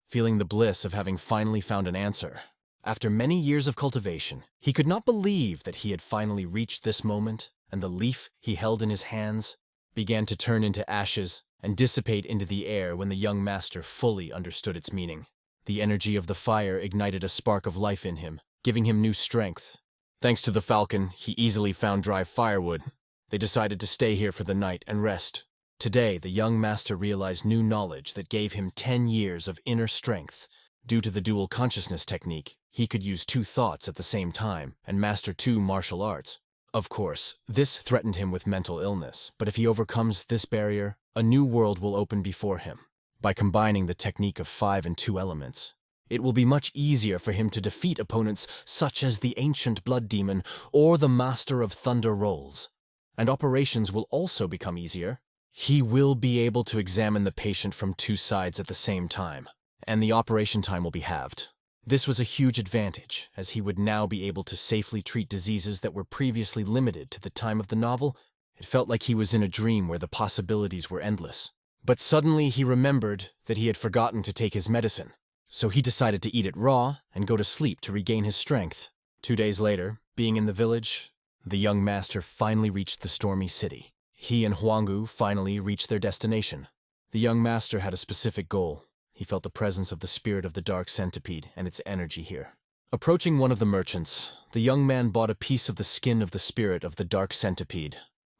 feeling the bliss of having finally found an answer. After many years of cultivation, he could not believe that he had finally reached this moment, and the leaf he held in his hands began to turn into ashes and dissipate into the air when the young master fully understood its meaning. The energy of the fire ignited a spark of life in him, giving him new strength. Thanks to the falcon, he easily found dry firewood. They decided to stay here for the night and rest. Today, the young master realized new knowledge that gave him 10 years of inner strength. Due to the dual consciousness technique, he could use 2 thoughts at the same time and master 2 martial arts. Of course, this threatened him with mental illness, but if he overcomes this barrier, a new world will open before him. By combining the technique of 5 and 2 elements, it will be much easier for him to defeat opponents such as the ancient blood demon or the master of thunder rolls. And operations will also become easier. He will be able to examine the patient from 2 sides at the same time, and the operation time will be halved. This was a huge advantage, as he would now be able to safely treat diseases that were previously limited to the time of the novel. It felt like he was in a dream where the possibilities were endless. But suddenly he remembered that he had forgotten to take his medicine, so he decided to eat it raw and go to sleep to regain his strength. 2 days later, being in the village, the young master finally reached the stormy city. He and Huanggu finally reached their destination. The young master had a specific goal. He felt the presence of the spirit of the dark centipede and its energy here. Approaching one of the merchants, the young man bought a piece of the skin of the spirit of the dark centipede.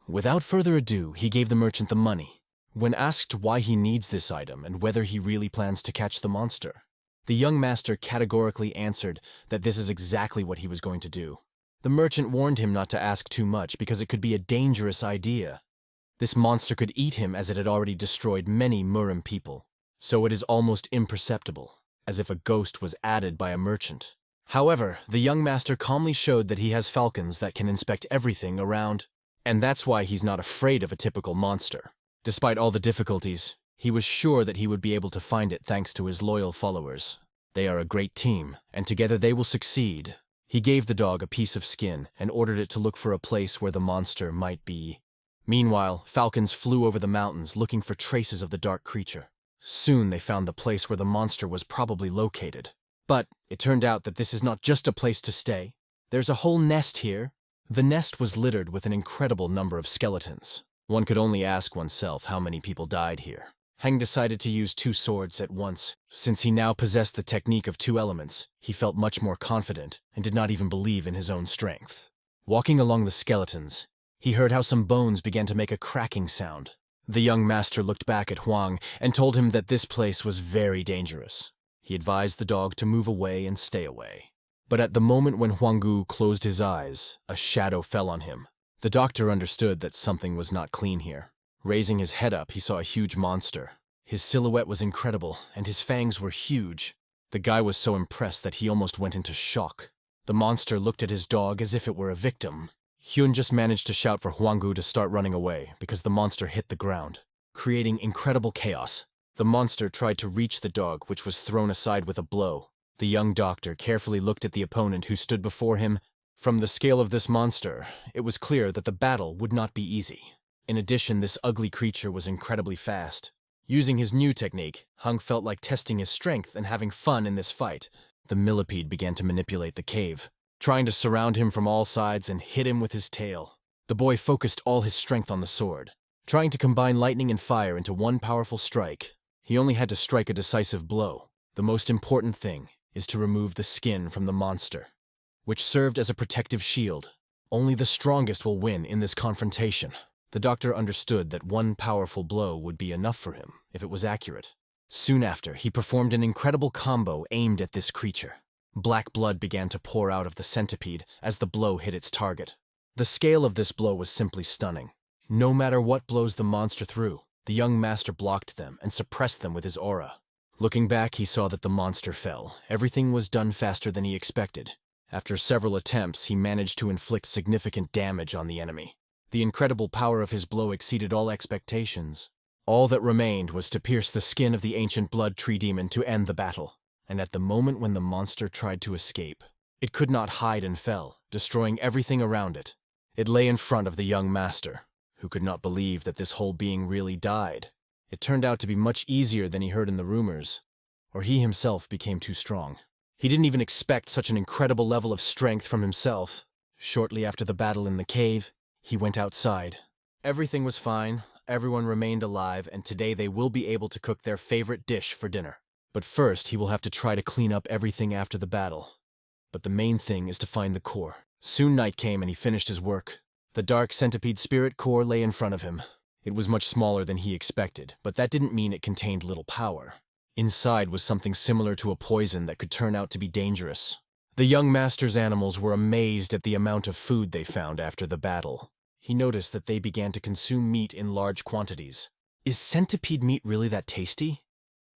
Without further ado, he gave the merchant the money. When asked why he needs this item and whether he really plans to catch the monster, the young master categorically answered that this is exactly what he was going to do. The merchant warned him not to ask too much because it could be a dangerous idea. This monster could eat him as it had already destroyed many Muram people, so it is almost imperceptible, as if a ghost was added by a merchant. However, the young master calmly showed that he has falcons that can inspect everything around, and that's why he's not afraid of a typical monster. Despite all the difficulties, he was sure that he would be able to find it thanks to his loyal followers. They are a great team, and together they will succeed. He gave the dog a piece of skin and ordered it to look for a place where the monster might be. Meanwhile, falcons flew over the mountains looking for traces of the dark creature. Soon they found the place where the monster was probably located. But it turned out that this is not just a place to stay. There's a whole nest here. The nest was littered with an incredible number of skeletons. One could only ask oneself how many people died here. Heng decided to use 2 swords at once. Since he now possessed the technique of 2 elements, he felt much more confident and did not even believe in his own strength. Walking along the skeletons, he heard how some bones began to make a cracking sound. The young master looked back at Huang and told him that this place was very dangerous. He advised the dog to move away and stay away. But at the moment when Huanggu closed his eyes, a shadow fell on him. The doctor understood that something was not clean here. Raising his head up, he saw a huge monster. His silhouette was incredible, and his fangs were huge. The guy was so impressed that he almost went into shock. The monster looked at his dog as if it were a victim. Hyun just managed to shout for Huanggu to start running away because the monster hit the ground, creating incredible chaos. The monster tried to reach the dog, which was thrown aside with a blow. The young doctor carefully looked at the opponent who stood before him. From the scale of this monster, it was clear that the battle would not be easy. In addition, this ugly creature was incredibly fast. Using his new technique, Hung felt like testing his strength and having fun in this fight. The millipede began to manipulate the cave, trying to surround him from all sides and hit him with his tail. The boy focused all his strength on the sword, trying to combine lightning and fire into one powerful strike. He only had to strike a decisive blow. The most important thing is to remove the skin from the monster, which served as a protective shield. Only the strongest will win in this confrontation. The doctor understood that one powerful blow would be enough for him if it was accurate. Soon after, he performed an incredible combo aimed at this creature. Black blood began to pour out of the centipede as the blow hit its target. The scale of this blow was simply stunning. No matter what blows the monster threw, the young master blocked them and suppressed them with his aura. Looking back, he saw that the monster fell. Everything was done faster than he expected. After several attempts, he managed to inflict significant damage on the enemy. The incredible power of his blow exceeded all expectations. All that remained was to pierce the skin of the ancient blood tree demon to end the battle. And at the moment when the monster tried to escape, it could not hide and fell, destroying everything around it. It lay in front of the young master, who could not believe that this whole being really died. It turned out to be much easier than he heard in the rumors, or he himself became too strong. He didn't even expect such an incredible level of strength from himself. Shortly after the battle in the cave, he went outside. Everything was fine, everyone remained alive, and today they will be able to cook their favorite dish for dinner. But first, he will have to try to clean up everything after the battle. But the main thing is to find the core. Soon night came and he finished his work. The dark centipede spirit core lay in front of him. It was much smaller than he expected, but that didn't mean it contained little power. Inside was something similar to a poison that could turn out to be dangerous. The young master's animals were amazed at the amount of food they found after the battle. He noticed that they began to consume meat in large quantities. Is centipede meat really that tasty?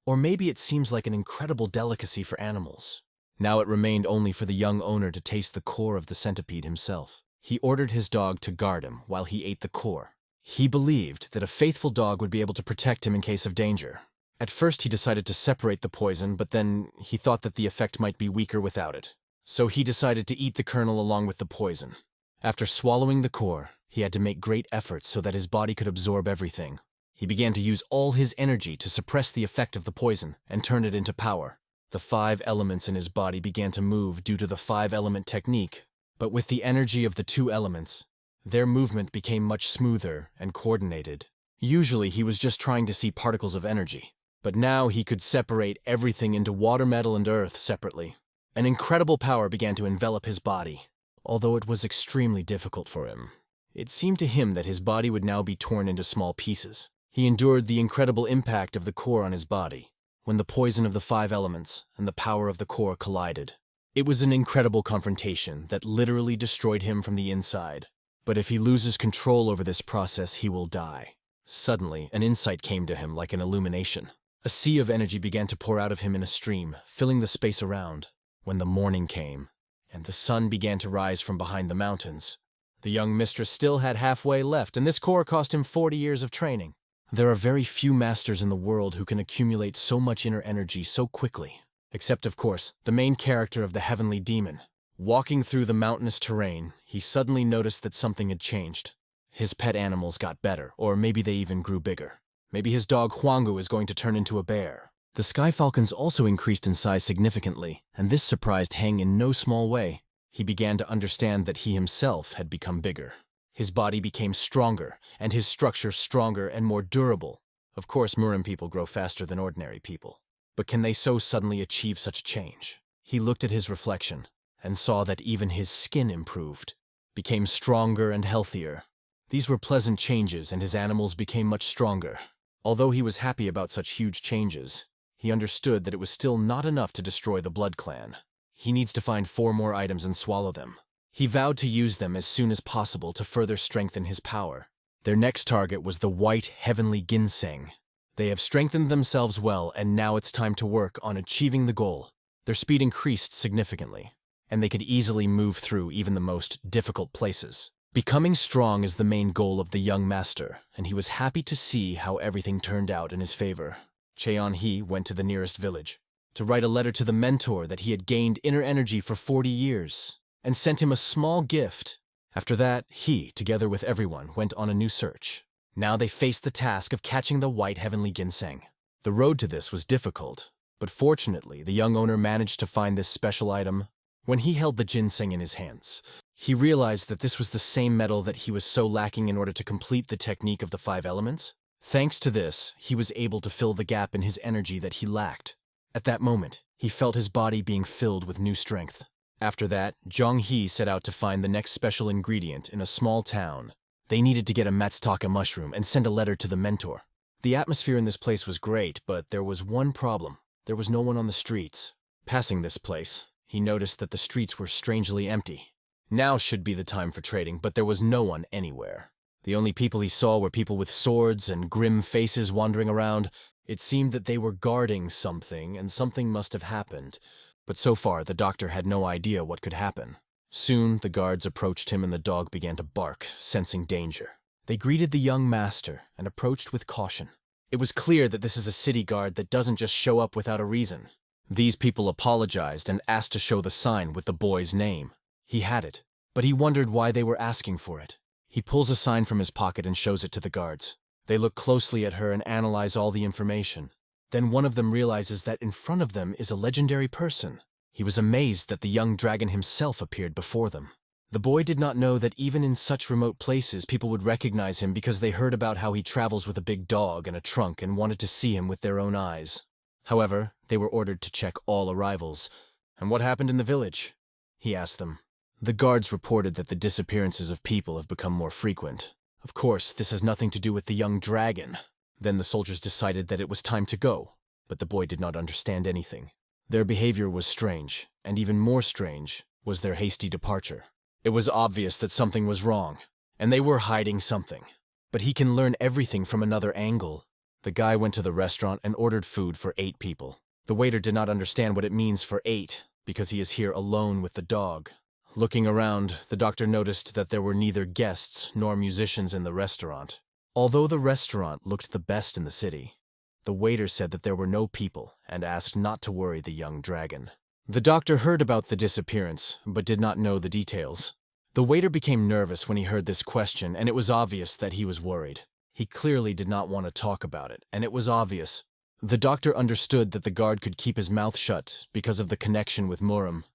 Or maybe it seems like an incredible delicacy for animals. Now it remained only for the young owner to taste the core of the centipede himself. He ordered his dog to guard him while he ate the core. He believed that a faithful dog would be able to protect him in case of danger. At first he decided to separate the poison, but then he thought that the effect might be weaker without it. So he decided to eat the kernel along with the poison. After swallowing the core, he had to make great efforts so that his body could absorb everything. He began to use all his energy to suppress the effect of the poison and turn it into power. The 5 elements in his body began to move due to the 5-element technique, but with the energy of the 2 elements, Their movement became much smoother and coordinated. Usually he was just trying to see particles of energy, but now he could separate everything into water, metal, and earth separately. An incredible power began to envelop his body, although it was extremely difficult for him. It seemed to him that his body would now be torn into small pieces. He endured the incredible impact of the core on his body, when the poison of the 5 elements and the power of the core collided. It was an incredible confrontation that literally destroyed him from the inside. But if he loses control over this process, he will die. Suddenly, an insight came to him like an illumination. A sea of energy began to pour out of him in a stream, filling the space around. When the morning came, and the sun began to rise from behind the mountains, the young mistress still had halfway left, and this core cost him 40 years of training. There are very few masters in the world who can accumulate so much inner energy so quickly. Except, of course, the main character of the heavenly demon. Walking through the mountainous terrain, he suddenly noticed that something had changed. His pet animals got better, or maybe they even grew bigger. Maybe his dog Huangu is going to turn into a bear. The sky falcons also increased in size significantly, and this surprised Heng in no small way. He began to understand that he himself had become bigger. His body became stronger, and his structure stronger and more durable. Of course, Muran people grow faster than ordinary people. But can they so suddenly achieve such a change? He looked at his reflection and saw that even his skin improved, became stronger and healthier. These were pleasant changes, and his animals became much stronger. Although he was happy about such huge changes, he understood that it was still not enough to destroy the Blood Clan. He needs to find 4 more items and swallow them. He vowed to use them as soon as possible to further strengthen his power. Their next target was the White Heavenly Ginseng. They have strengthened themselves well, and now it's time to work on achieving the goal. Their speed increased significantly, and they could easily move through even the most difficult places. Becoming strong is the main goal of the young master, and he was happy to see how everything turned out in his favor. Cheon-hee went to the nearest village to write a letter to the mentor that he had gained inner energy for 40 years, and sent him a small gift. After that, he, together with everyone, went on a new search. Now they faced the task of catching the White Heavenly Ginseng. The road to this was difficult, but fortunately the young owner managed to find this special item. When he held the ginseng in his hands, he realized that this was the same metal that he was so lacking in order to complete the technique of the 5 elements. Thanks to this, he was able to fill the gap in his energy that he lacked. At that moment, he felt his body being filled with new strength. After that, Jong-hee set out to find the next special ingredient in a small town. They needed to get a matsutake mushroom and send a letter to the mentor. The atmosphere in this place was great, but there was one problem. There was no one on the streets. Passing this place, he noticed that the streets were strangely empty. Now should be the time for trading, but there was no one anywhere. The only people he saw were people with swords and grim faces wandering around. It seemed that they were guarding something, and something must have happened. But so far, the doctor had no idea what could happen. Soon, the guards approached him and the dog began to bark, sensing danger. They greeted the young master and approached with caution. It was clear that this is a city guard that doesn't just show up without a reason. These people apologized and asked to show the sign with the boy's name. He had it, but he wondered why they were asking for it. He pulls a sign from his pocket and shows it to the guards. They look closely at her and analyze all the information. Then one of them realizes that in front of them is a legendary person. He was amazed that the young dragon himself appeared before them. The boy did not know that even in such remote places people would recognize him because they heard about how he travels with a big dog and a trunk and wanted to see him with their own eyes. However, they were ordered to check all arrivals. "And what happened in the village?" he asked them. The guards reported that the disappearances of people have become more frequent. Of course, this has nothing to do with the young dragon. Then the soldiers decided that it was time to go, but the boy did not understand anything. Their behavior was strange, and even more strange was their hasty departure. It was obvious that something was wrong, and they were hiding something. But he can learn everything from another angle. The guy went to the restaurant and ordered food for 8 people. The waiter did not understand what it means for 8, because he is here alone with the dog. Looking around, the doctor noticed that there were neither guests nor musicians in the restaurant. Although the restaurant looked the best in the city, the waiter said that there were no people and asked not to worry the young dragon. The doctor heard about the disappearance, but did not know the details. The waiter became nervous when he heard this question, and it was obvious that he was worried. He clearly did not want to talk about it, and it was obvious. The doctor understood that the guard could keep his mouth shut because of the connection with Muram.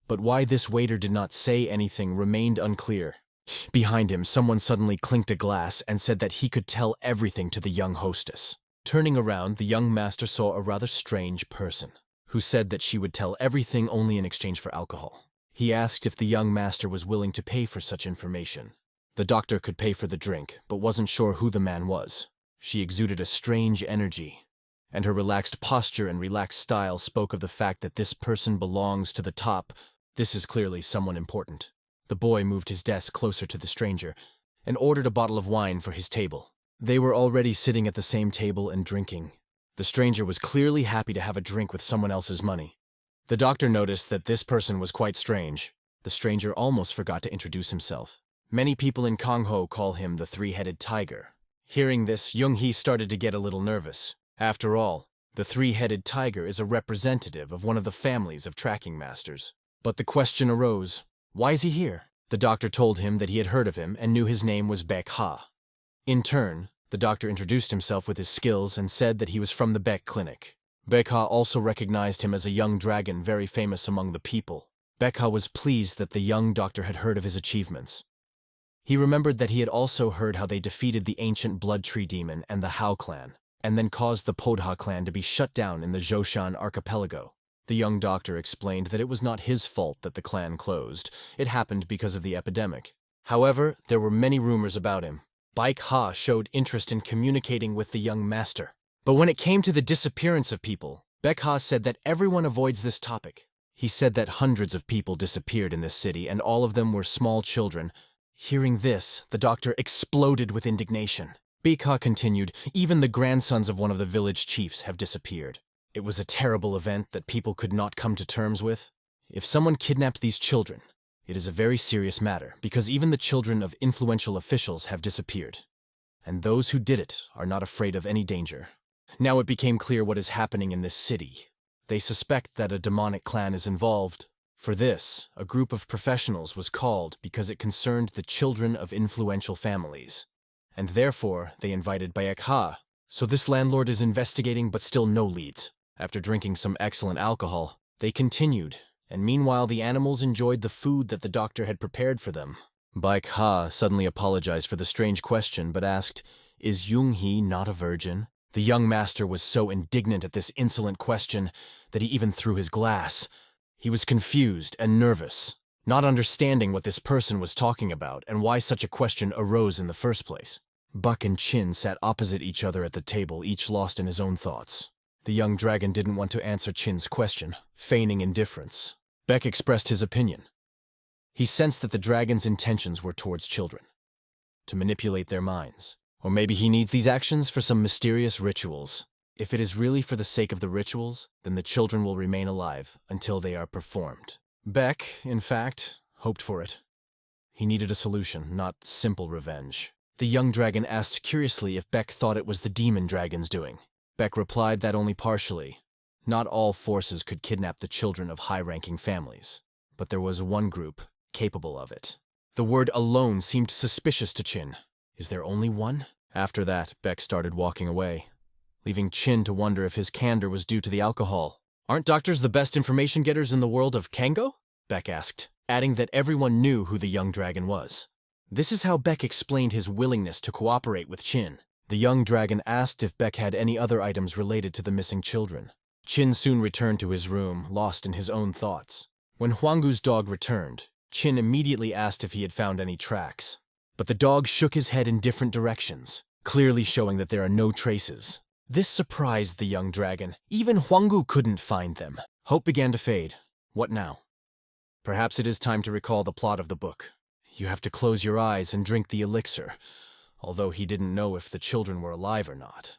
But why this waiter did not say anything remained unclear. Behind him, someone suddenly clinked a glass and said that he could tell everything to the young hostess. Turning around, the young master saw a rather strange person, who said that she would tell everything only in exchange for alcohol. He asked if the young master was willing to pay for such information. The doctor could pay for the drink, but wasn't sure who the man was. She exuded a strange energy, and her relaxed posture and relaxed style spoke of the fact that this person belongs to the top. This is clearly someone important. The boy moved his desk closer to the stranger and ordered a bottle of wine for his table. They were already sitting at the same table and drinking. The stranger was clearly happy to have a drink with someone else's money. The doctor noticed that this person was quite strange. The stranger almost forgot to introduce himself. Many people in Kongho call him the three-headed tiger. Hearing this, Young-hee started to get a little nervous. After all, the three-headed tiger is a representative of one of the families of tracking masters. But the question arose, why is he here? The doctor told him that he had heard of him and knew his name was Baek Ha. In turn, the doctor introduced himself with his skills and said that he was from the Baek Clinic. Baek Ha also recognized him as a young dragon very famous among the people. Baek Ha was pleased that the young doctor had heard of his achievements. He remembered that he had also heard how they defeated the ancient Blood Tree Demon and the Hao clan, and then caused the Podha clan to be shut down in the Zhoushan archipelago. The young doctor explained that it was not his fault that the clan closed. It happened because of the epidemic. However, there were many rumors about him. Baek Ha showed interest in communicating with the young master. But when it came to the disappearance of people, Baek Ha said that everyone avoids this topic. He said that hundreds of people disappeared in this city, and all of them were small children. Hearing this, the doctor exploded with indignation. Baek Ha continued, even the grandsons of one of the village chiefs have disappeared. It was a terrible event that people could not come to terms with. If someone kidnapped these children, it is a very serious matter, because even the children of influential officials have disappeared. And those who did it are not afraid of any danger. Now it became clear what is happening in this city. They suspect that a demonic clan is involved. For this, a group of professionals was called because it concerned the children of influential families. And therefore, they invited Baek Ha. So this landlord is investigating, but still no leads. After drinking some excellent alcohol, they continued, and meanwhile the animals enjoyed the food that the doctor had prepared for them. Baek Ha suddenly apologized for the strange question, but asked, "Is Young-hee not a virgin?" The young master was so indignant at this insolent question that he even threw his glass. He was confused and nervous, not understanding what this person was talking about and why such a question arose in the first place. Buck and Chin sat opposite each other at the table, each lost in his own thoughts. The young dragon didn't want to answer Chin's question, feigning indifference. Beck expressed his opinion. He sensed that the dragon's intentions were towards children, to manipulate their minds. Or maybe he needs these actions for some mysterious rituals. If it is really for the sake of the rituals, then the children will remain alive until they are performed. Beck, in fact, hoped for it. He needed a solution, not simple revenge. The young dragon asked curiously if Beck thought it was the demon dragon's doing. Beck replied that only partially. Not all forces could kidnap the children of high-ranking families, but there was one group capable of it. The word alone seemed suspicious to Chin. Is there only one? After that, Beck started walking away, leaving Chin to wonder if his candor was due to the alcohol. Aren't doctors the best information getters in the world of Kango? Beck asked, adding that everyone knew who the young dragon was. This is how Beck explained his willingness to cooperate with Chin. The young dragon asked if Beck had any other items related to the missing children. Chin soon returned to his room, lost in his own thoughts. When Huanggu's dog returned, Chin immediately asked if he had found any tracks. But the dog shook his head in different directions, clearly showing that there are no traces. This surprised the young dragon. Even Huanggu couldn't find them. Hope began to fade. What now? Perhaps it is time to recall the plot of the book. You have to close your eyes and drink the elixir, although he didn't know if the children were alive or not.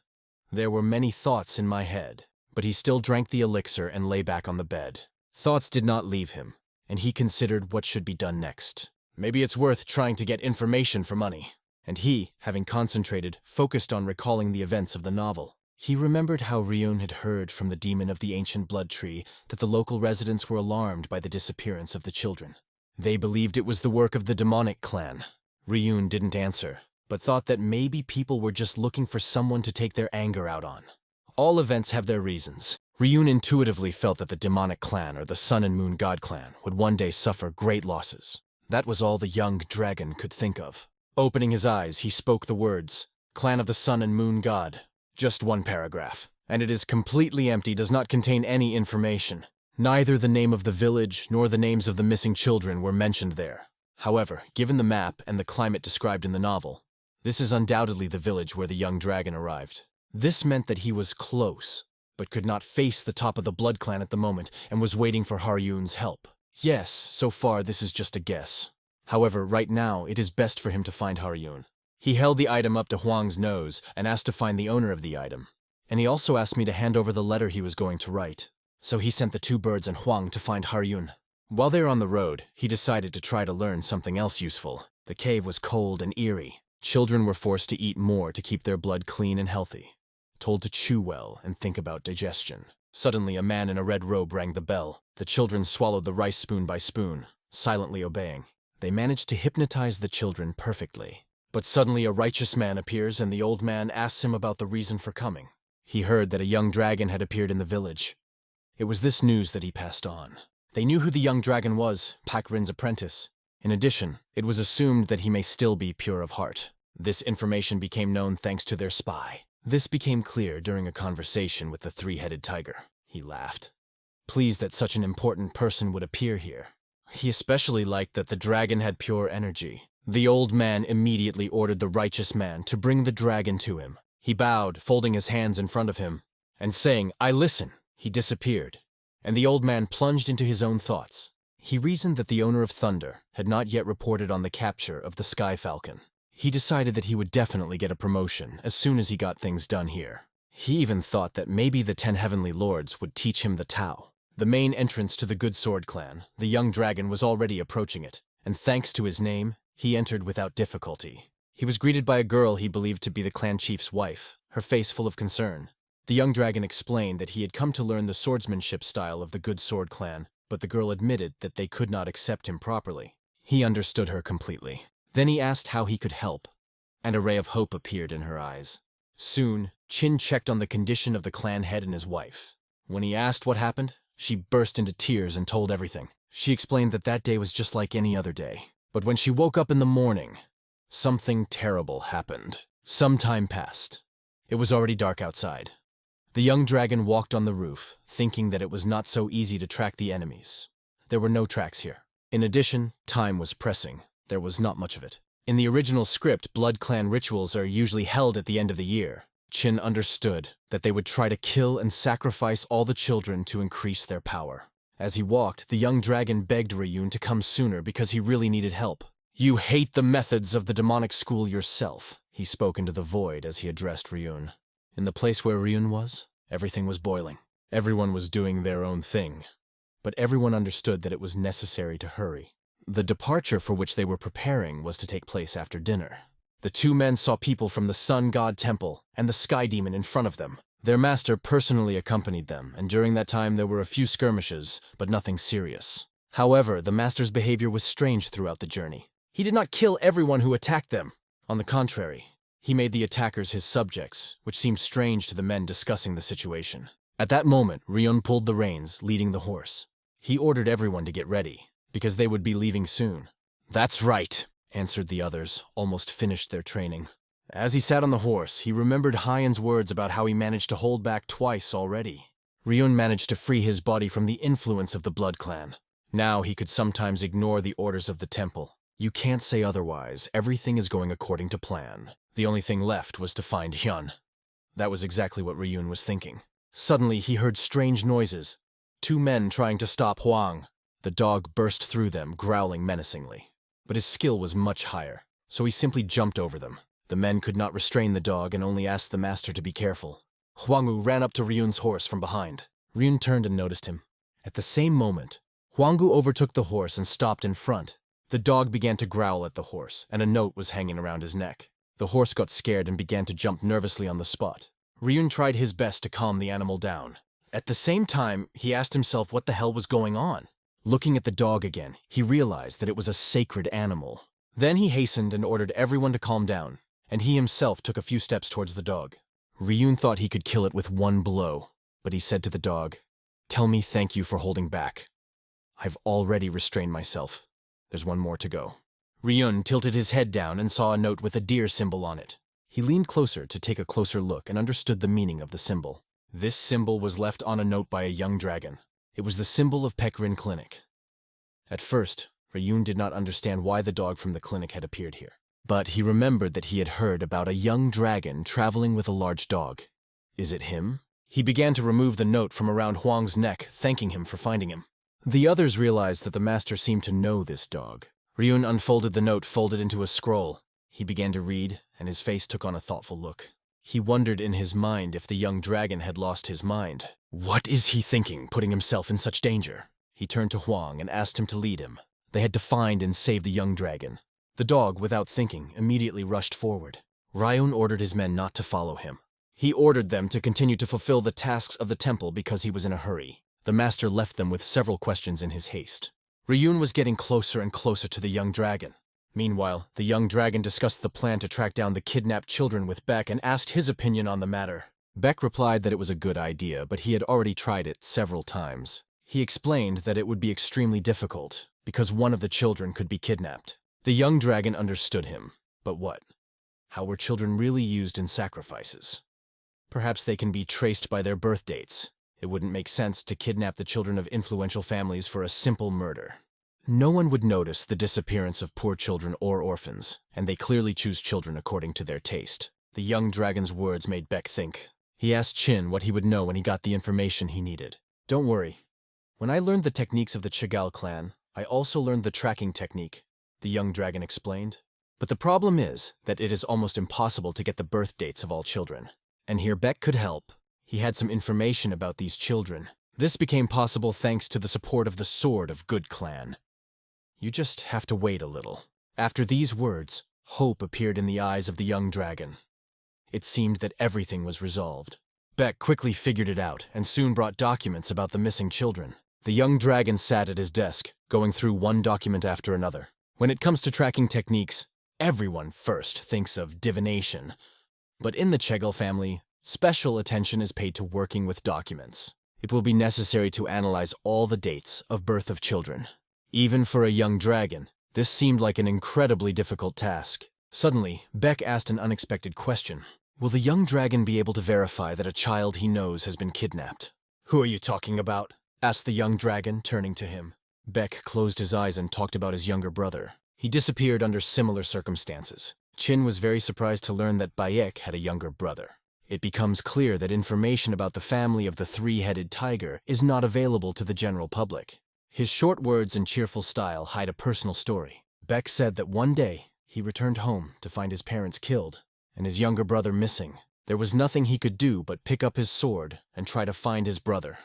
There were many thoughts in my head, but he still drank the elixir and lay back on the bed. Thoughts did not leave him, and he considered what should be done next. Maybe it's worth trying to get information for money. And he, having concentrated, focused on recalling the events of the novel. He remembered how Ryun had heard from the demon of the ancient blood tree that the local residents were alarmed by the disappearance of the children. They believed it was the work of the demonic clan. Ryun didn't answer, but thought that maybe people were just looking for someone to take their anger out on. All events have their reasons. Ryun intuitively felt that the demonic clan, or the Sun and Moon God clan, would one day suffer great losses. That was all the young dragon could think of. Opening his eyes, he spoke the words, "Clan of the Sun and Moon God." Just one paragraph, and it is completely empty, does not contain any information. Neither the name of the village nor the names of the missing children were mentioned there. However, given the map and the climate described in the novel, this is undoubtedly the village where the young dragon arrived. This meant that he was close, but could not face the top of the Blood Clan at the moment and was waiting for Haryun's help. Yes, so far this is just a guess. However, right now it is best for him to find Haryun. He held the item up to Huang's nose and asked to find the owner of the item. And he also asked me to hand over the letter he was going to write. So he sent the two birds and Huang to find Haryun. While they were on the road, he decided to try to learn something else useful. The cave was cold and eerie. Children were forced to eat more to keep their blood clean and healthy. Told to chew well and think about digestion. Suddenly, a man in a red robe rang the bell. The children swallowed the rice spoon by spoon, silently obeying. They managed to hypnotize the children perfectly. But suddenly a righteous man appears and the old man asks him about the reason for coming. He heard that a young dragon had appeared in the village. It was this news that he passed on. They knew who the young dragon was, Pak Rin's apprentice. In addition, it was assumed that he may still be pure of heart. This information became known thanks to their spy. This became clear during a conversation with the three-headed tiger. He laughed, pleased that such an important person would appear here. He especially liked that the dragon had pure energy. The old man immediately ordered the righteous man to bring the dragon to him. He bowed, folding his hands in front of him, and saying, "I listen." He disappeared, and the old man plunged into his own thoughts. He reasoned that the owner of Thunder had not yet reported on the capture of the Sky Falcon. He decided that he would definitely get a promotion as soon as he got things done here. He even thought that maybe the 10 Heavenly Lords would teach him the Tao. The main entrance to the Good Sword Clan, the young dragon was already approaching it, and thanks to his name, he entered without difficulty. He was greeted by a girl he believed to be the clan chief's wife, her face full of concern. The young dragon explained that he had come to learn the swordsmanship style of the Good Sword Clan, but the girl admitted that they could not accept him properly. He understood her completely. Then he asked how he could help, and a ray of hope appeared in her eyes. Soon, Chin checked on the condition of the clan head and his wife. When he asked what happened, she burst into tears and told everything. She explained that that day was just like any other day. But when she woke up in the morning, something terrible happened. Some time passed. It was already dark outside. The young dragon walked on the roof, thinking that it was not so easy to track the enemies. There were no tracks here. In addition, time was pressing. There was not much of it. In the original script, Blood Clan rituals are usually held at the end of the year. Chin understood that they would try to kill and sacrifice all the children to increase their power. As he walked, the young dragon begged Ryun to come sooner because he really needed help. "You hate the methods of the demonic school yourself," he spoke into the void as he addressed Ryun. In the place where Ryun was, everything was boiling. Everyone was doing their own thing. But everyone understood that it was necessary to hurry. The departure for which they were preparing was to take place after dinner. The two men saw people from the Sun God Temple and the Sky Demon in front of them. Their master personally accompanied them, and during that time there were a few skirmishes, but nothing serious. However, the master's behavior was strange throughout the journey. He did not kill everyone who attacked them. On the contrary, he made the attackers his subjects, which seemed strange to the men discussing the situation. At that moment, Ryun pulled the reins, leading the horse. He ordered everyone to get ready, because they would be leaving soon. "That's right," answered the others, almost finished their training. As he sat on the horse, he remembered Hyen's words about how he managed to hold back twice already. Ryun managed to free his body from the influence of the Blood Clan. Now he could sometimes ignore the orders of the temple. You can't say otherwise. Everything is going according to plan. The only thing left was to find Hyun. That was exactly what Ryun was thinking. Suddenly, he heard strange noises. 2 men trying to stop Huang. The dog burst through them, growling menacingly. But his skill was much higher, so he simply jumped over them. The men could not restrain the dog and only asked the master to be careful. Huanggu ran up to Ryun's horse from behind. Ryun turned and noticed him. At the same moment, Huanggu overtook the horse and stopped in front. The dog began to growl at the horse, and a note was hanging around his neck. The horse got scared and began to jump nervously on the spot. Ryun tried his best to calm the animal down. At the same time, he asked himself what the hell was going on. Looking at the dog again, he realized that it was a sacred animal. Then he hastened and ordered everyone to calm down, and he himself took a few steps towards the dog. Ryun thought he could kill it with one blow, but he said to the dog, "Tell me thank you for holding back. I've already restrained myself. There's one more to go. Ryun tilted his head down and saw a note with a deer symbol on it. He leaned closer to take a closer look and understood the meaning of the symbol. This symbol was left on a note by a young dragon. It was the symbol of Peckrin Clinic. At first, Ryun did not understand why the dog from the clinic had appeared here. But he remembered that he had heard about a young dragon traveling with a large dog. Is it him? He began to remove the note from around Huang's neck, thanking him for finding him. The others realized that the master seemed to know this dog. Ryun unfolded the note folded into a scroll. He began to read, and his face took on a thoughtful look. He wondered in his mind if the young dragon had lost his mind. What is he thinking, putting himself in such danger? He turned to Huang and asked him to lead him. They had to find and save the young dragon. The dog, without thinking, immediately rushed forward. Ryun ordered his men not to follow him. He ordered them to continue to fulfill the tasks of the temple because he was in a hurry. The master left them with several questions in his haste. Ryun was getting closer and closer to the young dragon. Meanwhile, the young dragon discussed the plan to track down the kidnapped children with Beck and asked his opinion on the matter. Beck replied that it was a good idea, but he had already tried it several times. He explained that it would be extremely difficult, because one of the children could be kidnapped. The young dragon understood him. But what? How were children really used in sacrifices? Perhaps they can be traced by their birth dates. It wouldn't make sense to kidnap the children of influential families for a simple murder. No one would notice the disappearance of poor children or orphans, and they clearly choose children according to their taste. The young dragon's words made Beck think. He asked Qin what he would know when he got the information he needed. Don't worry. When I learned the techniques of the Chagall clan, I also learned the tracking technique, the young dragon explained. But the problem is that it is almost impossible to get the birth dates of all children. And here Beck could help. He had some information about these children. This became possible thanks to the support of the Sword of Good Clan. You just have to wait a little. After these words, hope appeared in the eyes of the young dragon. It seemed that everything was resolved. Beck quickly figured it out and soon brought documents about the missing children. The young dragon sat at his desk, going through one document after another. When it comes to tracking techniques, everyone first thinks of divination. But in the Chagall family, special attention is paid to working with documents. It will be necessary to analyze all the dates of birth of children. Even for a young dragon, this seemed like an incredibly difficult task. Suddenly, Beck asked an unexpected question. Will the young dragon be able to verify that a child he knows has been kidnapped? Who are you talking about? Asked the young dragon, turning to him. Beck closed his eyes and talked about his younger brother. He disappeared under similar circumstances. Qin was very surprised to learn that Bayek had a younger brother. It becomes clear that information about the family of the three-headed tiger is not available to the general public. His short words and cheerful style hide a personal story. Beck said that one day, he returned home to find his parents killed and his younger brother missing. There was nothing he could do but pick up his sword and try to find his brother.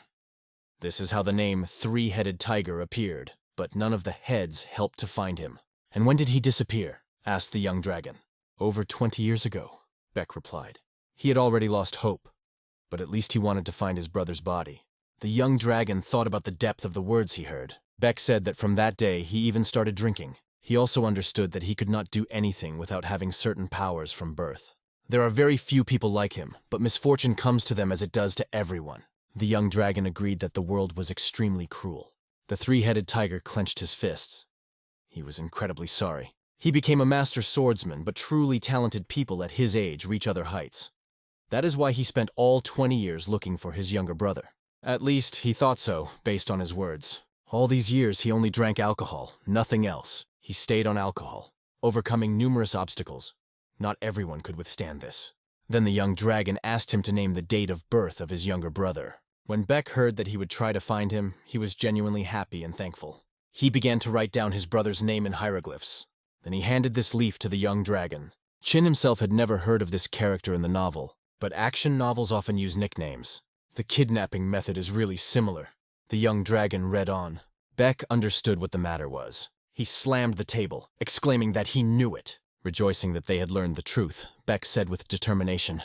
This is how the name Three-Headed Tiger appeared, but none of the heads helped to find him. And when did he disappear? Asked the young dragon. Over 20 years ago, Beck replied. He had already lost hope, but at least he wanted to find his brother's body. The young dragon thought about the depth of the words he heard. Beck said that from that day he even started drinking. He also understood that he could not do anything without having certain powers from birth. There are very few people like him, but misfortune comes to them as it does to everyone. The young dragon agreed that the world was extremely cruel. The three-headed tiger clenched his fists. He was incredibly sorry. He became a master swordsman, but truly talented people at his age reach other heights. That is why he spent all 20 years looking for his younger brother. At least, he thought so, based on his words. All these years, he only drank alcohol, nothing else. He stayed on alcohol, overcoming numerous obstacles. Not everyone could withstand this. Then the young dragon asked him to name the date of birth of his younger brother. When Beck heard that he would try to find him, he was genuinely happy and thankful. He began to write down his brother's name in hieroglyphs. Then he handed this leaf to the young dragon. Qin himself had never heard of this character in the novel, but action novels often use nicknames. The kidnapping method is really similar. The young dragon read on. Beck understood what the matter was. He slammed the table, exclaiming that he knew it. Rejoicing that they had learned the truth, Beck said with determination,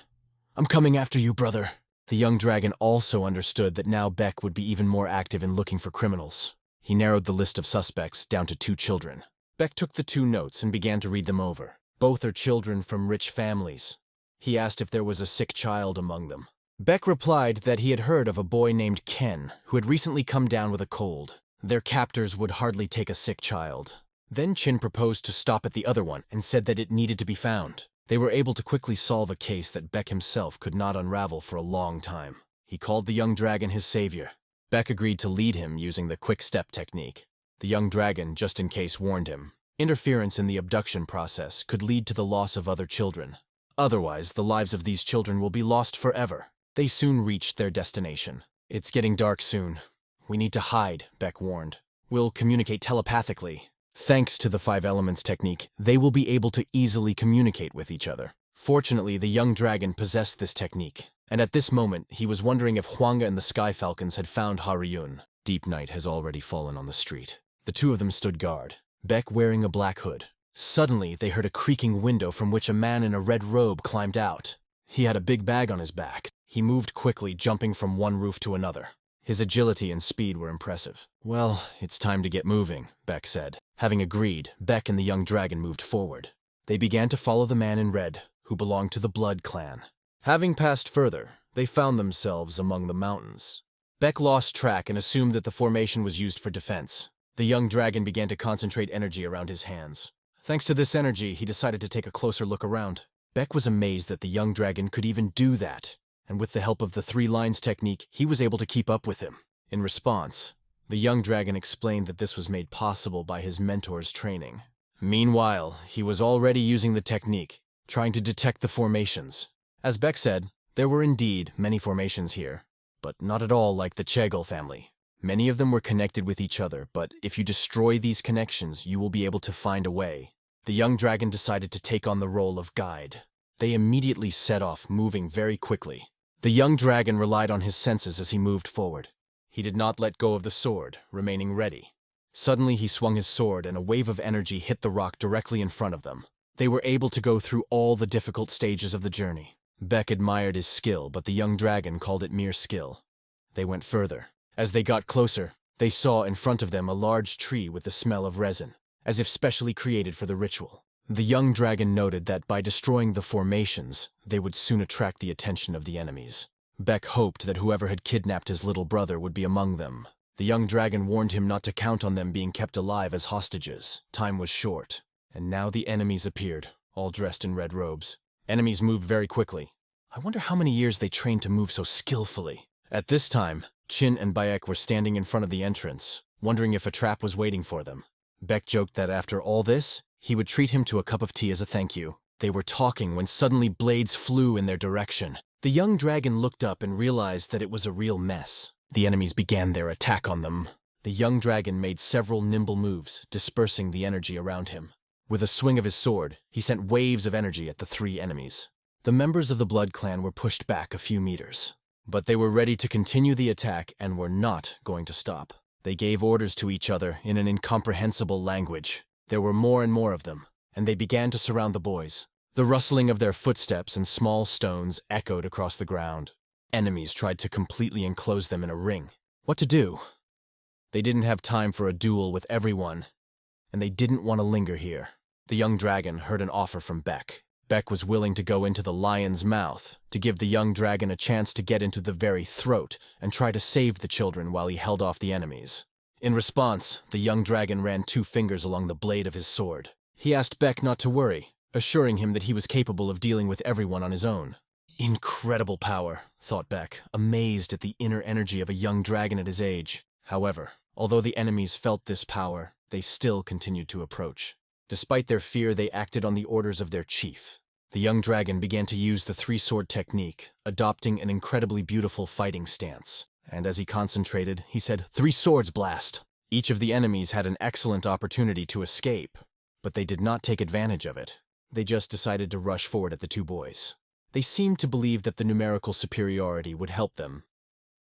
"I'm coming after you, brother." The young dragon also understood that now Beck would be even more active in looking for criminals. He narrowed the list of suspects down to 2 children. Beck took the 2 notes and began to read them over. Both are children from rich families. He asked if there was a sick child among them. Beck replied that he had heard of a boy named Ken who had recently come down with a cold. Their captors would hardly take a sick child. Then Chin proposed to stop at the other one and said that it needed to be found. They were able to quickly solve a case that Beck himself could not unravel for a long time. He called the young dragon his savior. Beck agreed to lead him using the quick step technique. The young dragon, just in case, warned him. Interference in the abduction process could lead to the loss of other children. Otherwise, the lives of these children will be lost forever. They soon reached their destination. It's getting dark soon. We need to hide, Beck warned. We'll communicate telepathically. Thanks to the 5 elements technique, they will be able to easily communicate with each other. Fortunately, the young dragon possessed this technique, and at this moment, he was wondering if Hwanga and the Sky Falcons had found Haryun. Deep night has already fallen on the street. The two of them stood guard, Beck wearing a black hood. Suddenly, they heard a creaking window from which a man in a red robe climbed out. He had a big bag on his back. He moved quickly, jumping from one roof to another. His agility and speed were impressive. Well, it's time to get moving, Beck said. Having agreed, Beck and the young dragon moved forward. They began to follow the man in red, who belonged to the Blood clan. Having passed further, they found themselves among the mountains. Beck lost track and assumed that the formation was used for defense. The young dragon began to concentrate energy around his hands. Thanks to this energy, he decided to take a closer look around. Beck was amazed that the young dragon could even do that, and with the help of the 3 lines technique, he was able to keep up with him. In response, the young dragon explained that this was made possible by his mentor's training. Meanwhile, he was already using the technique, trying to detect the formations. As Beck said, there were indeed many formations here, but not at all like the Chegel family. Many of them were connected with each other, but if you destroy these connections, you will be able to find a way. The young dragon decided to take on the role of guide. They immediately set off, moving very quickly. The young dragon relied on his senses as he moved forward. He did not let go of the sword, remaining ready. Suddenly he swung his sword and a wave of energy hit the rock directly in front of them. They were able to go through all the difficult stages of the journey. Beck admired his skill, but the young dragon called it mere skill. They went further. As they got closer, they saw in front of them a large tree with the smell of resin, as if specially created for the ritual. The young dragon noted that by destroying the formations, they would soon attract the attention of the enemies. Beck hoped that whoever had kidnapped his little brother would be among them. The young dragon warned him not to count on them being kept alive as hostages. Time was short. And now the enemies appeared, all dressed in red robes. Enemies moved very quickly. I wonder how many years they trained to move so skillfully. At this time, Chin and Bayek were standing in front of the entrance, wondering if a trap was waiting for them. Beck joked that after all this, he would treat him to a cup of tea as a thank you. They were talking when suddenly blades flew in their direction. The young dragon looked up and realized that it was a real mess. The enemies began their attack on them. The young dragon made several nimble moves, dispersing the energy around him. With a swing of his sword, he sent waves of energy at the 3 enemies. The members of the Blood clan were pushed back a few meters. But they were ready to continue the attack and were not going to stop. They gave orders to each other in an incomprehensible language. There were more and more of them, and they began to surround the boys. The rustling of their footsteps and small stones echoed across the ground. Enemies tried to completely enclose them in a ring. What to do? They didn't have time for a duel with everyone, and they didn't want to linger here. The young dragon heard an offer from Beck. Beck was willing to go into the lion's mouth to give the young dragon a chance to get into the very throat and try to save the children while he held off the enemies. In response, the young dragon ran 2 fingers along the blade of his sword. He asked Beck not to worry, assuring him that he was capable of dealing with everyone on his own. Incredible power, thought Beck, amazed at the inner energy of a young dragon at his age. However, although the enemies felt this power, they still continued to approach. Despite their fear, they acted on the orders of their chief. The young dragon began to use the 3-sword technique, adopting an incredibly beautiful fighting stance. And as he concentrated, he said, 3 swords blast! Each of the enemies had an excellent opportunity to escape, but they did not take advantage of it. They just decided to rush forward at the 2 boys. They seemed to believe that the numerical superiority would help them,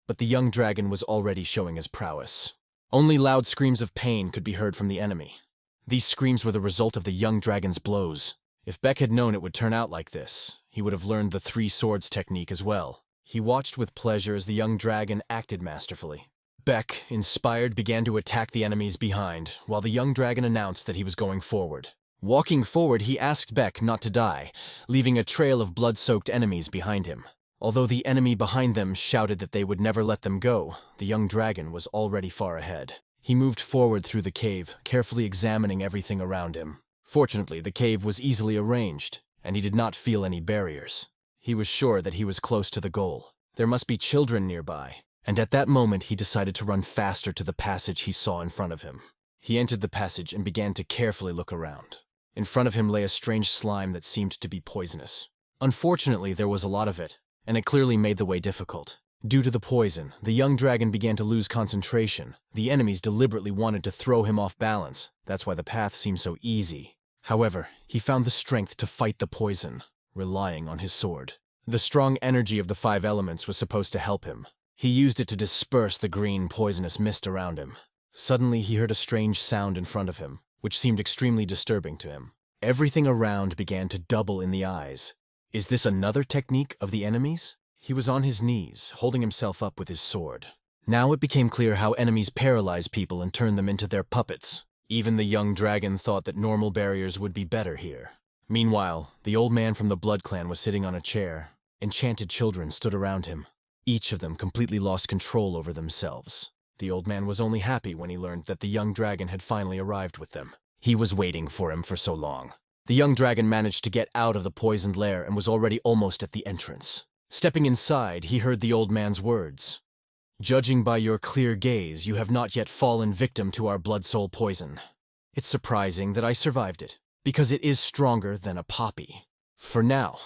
but the young dragon was already showing his prowess. Only loud screams of pain could be heard from the enemy. These screams were the result of the young dragon's blows. If Beck had known it would turn out like this, he would have learned the 3 swords technique as well. He watched with pleasure as the young dragon acted masterfully. Beck, inspired, began to attack the enemies behind, while the young dragon announced that he was going forward. Walking forward, he asked Beck not to die, leaving a trail of blood-soaked enemies behind him. Although the enemy behind them shouted that they would never let them go, the young dragon was already far ahead. He moved forward through the cave, carefully examining everything around him. Fortunately, the cave was easily arranged, and he did not feel any barriers. He was sure that he was close to the goal. There must be children nearby, and at that moment he decided to run faster to the passage he saw in front of him. He entered the passage and began to carefully look around. In front of him lay a strange slime that seemed to be poisonous. Unfortunately, there was a lot of it, and it clearly made the way difficult. Due to the poison, the young dragon began to lose concentration. The enemies deliberately wanted to throw him off balance. That's why the path seemed so easy. However, he found the strength to fight the poison, relying on his sword. The strong energy of the 5 elements was supposed to help him. He used it to disperse the green, poisonous mist around him. Suddenly, he heard a strange sound in front of him, which seemed extremely disturbing to him. Everything around began to double in the eyes. Is this another technique of the enemies? He was on his knees, holding himself up with his sword. Now it became clear how enemies paralyze people and turn them into their puppets. Even the young dragon thought that normal barriers would be better here. Meanwhile, the old man from the Blood Clan was sitting on a chair. Enchanted children stood around him. Each of them completely lost control over themselves. The old man was only happy when he learned that the young dragon had finally arrived with them. He was waiting for him for so long. The young dragon managed to get out of the poisoned lair and was already almost at the entrance. Stepping inside, he heard the old man's words. "Judging by your clear gaze, you have not yet fallen victim to our blood-soul poison. It's surprising that I survived it, because it is stronger than a poppy." For now,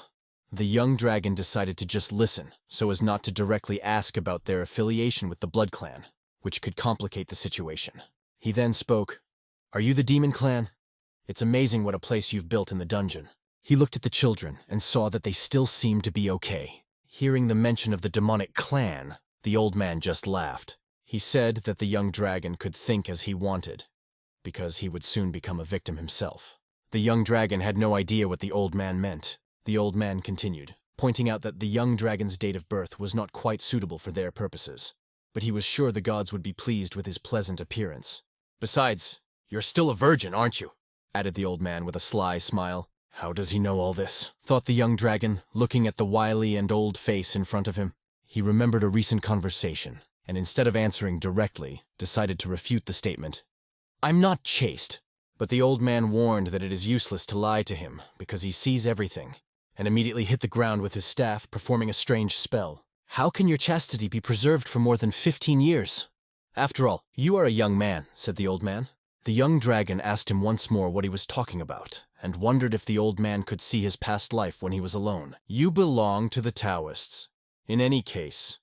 the young dragon decided to just listen, so as not to directly ask about their affiliation with the Blood Clan, which could complicate the situation. He then spoke, "Are you the Demon Clan? It's amazing what a place you've built in the dungeon." He looked at the children and saw that they still seemed to be okay. Hearing the mention of the demonic clan, the old man just laughed. He said that the young dragon could think as he wanted, because he would soon become a victim himself. The young dragon had no idea what the old man meant. The old man continued, pointing out that the young dragon's date of birth was not quite suitable for their purposes, but he was sure the gods would be pleased with his pleasant appearance. "Besides, you're still a virgin, aren't you?" added the old man with a sly smile. "How does he know all this?" thought the young dragon, looking at the wily and old face in front of him. He remembered a recent conversation, and instead of answering directly, decided to refute the statement. "I'm not chaste." But the old man warned that it is useless to lie to him, because he sees everything, and immediately hit the ground with his staff, performing a strange spell. "How can your chastity be preserved for more than 15 years? After all, you are a young man," said the old man. The young dragon asked him once more what he was talking about, and wondered if the old man could see his past life when he was alone. "You belong to the Taoists. In any case,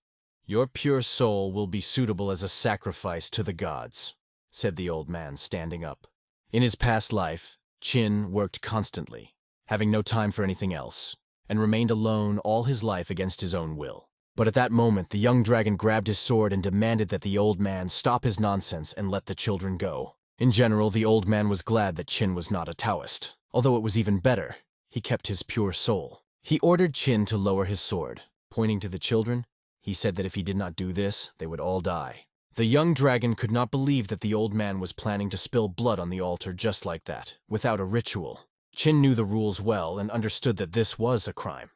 your pure soul will be suitable as a sacrifice to the gods," said the old man, standing up. In his past life, Qin worked constantly, having no time for anything else, and remained alone all his life against his own will. But at that moment, the young dragon grabbed his sword and demanded that the old man stop his nonsense and let the children go. In general, the old man was glad that Qin was not a Taoist. Although it was even better, he kept his pure soul. He ordered Qin to lower his sword. Pointing to the children, he said that if he did not do this, they would all die. The young dragon could not believe that the old man was planning to spill blood on the altar just like that, without a ritual. Qin knew the rules well and understood that this was a crime.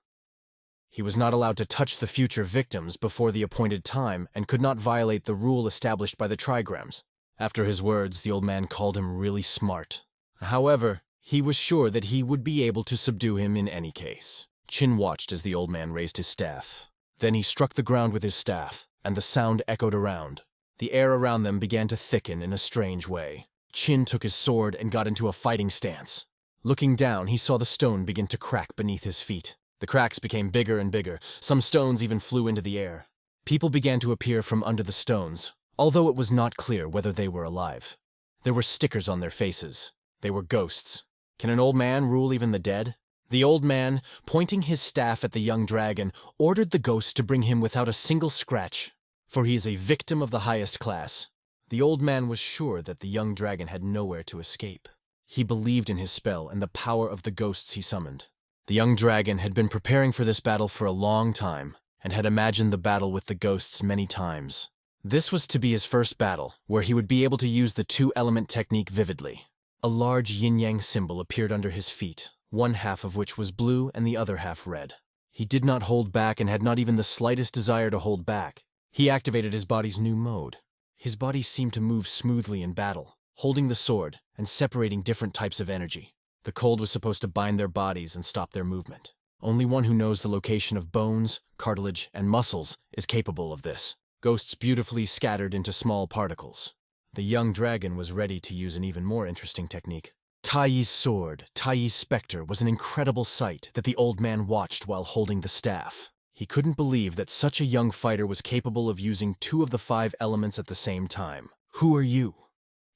He was not allowed to touch the future victims before the appointed time and could not violate the rule established by the trigrams. After his words, the old man called him really smart. However, he was sure that he would be able to subdue him in any case. Qin watched as the old man raised his staff. Then he struck the ground with his staff, and the sound echoed around. The air around them began to thicken in a strange way. Qin took his sword and got into a fighting stance. Looking down, he saw the stone begin to crack beneath his feet. The cracks became bigger and bigger. Some stones even flew into the air. People began to appear from under the stones, although it was not clear whether they were alive. There were stickers on their faces. They were ghosts. Can an old man rule even the dead? The old man, pointing his staff at the young dragon, ordered the ghosts to bring him without a single scratch, for he is a victim of the highest class. The old man was sure that the young dragon had nowhere to escape. He believed in his spell and the power of the ghosts he summoned. The young dragon had been preparing for this battle for a long time, and had imagined the battle with the ghosts many times. This was to be his first battle, where he would be able to use the two-element technique vividly. A large yin-yang symbol appeared under his feet, one half of which was blue and the other half red. He did not hold back and had not even the slightest desire to hold back. He activated his body's new mode. His body seemed to move smoothly in battle, holding the sword and separating different types of energy. The cold was supposed to bind their bodies and stop their movement. Only one who knows the location of bones, cartilage, and muscles is capable of this. Ghosts beautifully scattered into small particles. The young dragon was ready to use an even more interesting technique. Taiyi's sword, Taiyi's specter, was an incredible sight that the old man watched while holding the staff. He couldn't believe that such a young fighter was capable of using 2 of the 5 elements at the same time. "Who are you?"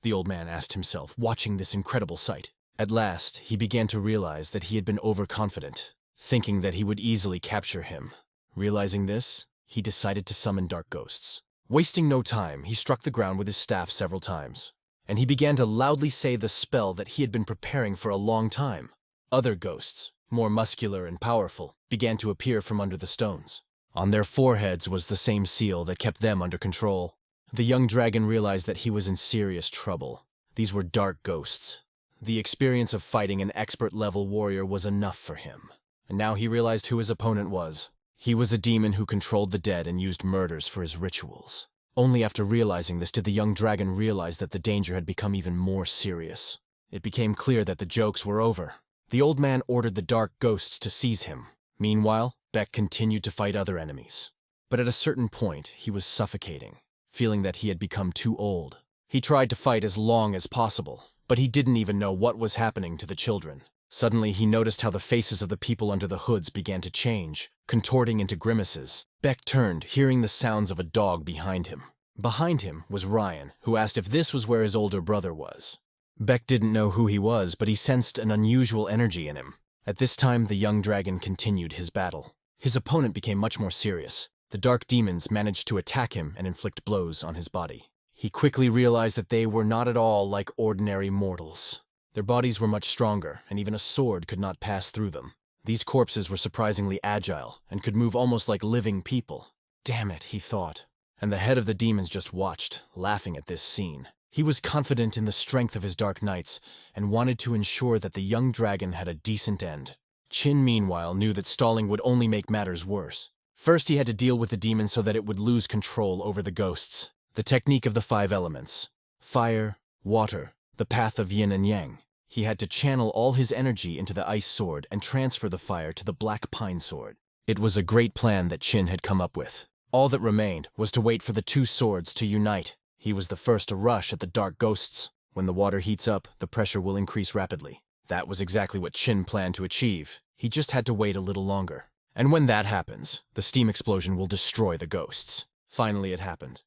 the old man asked himself, watching this incredible sight. At last, he began to realize that he had been overconfident, thinking that he would easily capture him. Realizing this, he decided to summon dark ghosts. Wasting no time, he struck the ground with his staff several times, and he began to loudly say the spell that he had been preparing for a long time. Other ghosts, more muscular and powerful, began to appear from under the stones. On their foreheads was the same seal that kept them under control. The young dragon realized that he was in serious trouble. These were dark ghosts. The experience of fighting an expert-level warrior was enough for him. And now he realized who his opponent was. He was a demon who controlled the dead and used murders for his rituals. Only after realizing this did the young dragon realize that the danger had become even more serious. It became clear that the jokes were over. The old man ordered the dark ghosts to seize him. Meanwhile, Beck continued to fight other enemies. But at a certain point, he was suffocating, feeling that he had become too old. He tried to fight as long as possible, but he didn't even know what was happening to the children. Suddenly, he noticed how the faces of the people under the hoods began to change, contorting into grimaces. Beck turned, hearing the sounds of a dog behind him. Behind him was Ryan, who asked if this was where his older brother was. Beck didn't know who he was, but he sensed an unusual energy in him. At this time, the young dragon continued his battle. His opponent became much more serious. The dark demons managed to attack him and inflict blows on his body. He quickly realized that they were not at all like ordinary mortals. Their bodies were much stronger, and even a sword could not pass through them. These corpses were surprisingly agile, and could move almost like living people. "Damn it," he thought. And the head of the demons just watched, laughing at this scene. He was confident in the strength of his dark knights, and wanted to ensure that the young dragon had a decent end. Qin, meanwhile, knew that stalling would only make matters worse. First, he had to deal with the demon so that it would lose control over the ghosts. The technique of the 5 elements: fire, water, the path of yin and yang. He had to channel all his energy into the ice sword and transfer the fire to the black pine sword. It was a great plan that Qin had come up with. All that remained was to wait for the 2 swords to unite. He was the first to rush at the dark ghosts. When the water heats up, the pressure will increase rapidly. That was exactly what Qin planned to achieve. He just had to wait a little longer. And when that happens, the steam explosion will destroy the ghosts. Finally, it happened.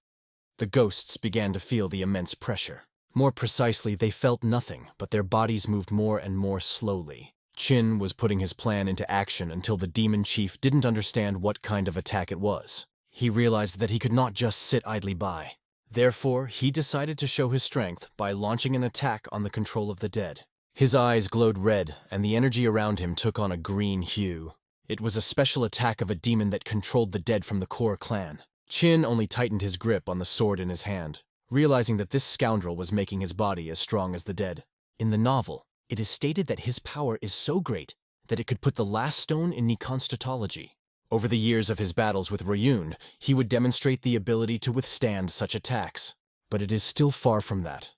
The ghosts began to feel the immense pressure. More precisely, they felt nothing, but their bodies moved more and more slowly. Qin was putting his plan into action until the demon chief didn't understand what kind of attack it was. He realized that he could not just sit idly by. Therefore, he decided to show his strength by launching an attack on the control of the dead. His eyes glowed red, and the energy around him took on a green hue. It was a special attack of a demon that controlled the dead from the core clan. Qin only tightened his grip on the sword in his hand, realizing that this scoundrel was making his body as strong as the dead. In the novel, it is stated that his power is so great that it could put the last stone in Nikonstatology. Over the years of his battles with Ryun, he would demonstrate the ability to withstand such attacks. But it is still far from that.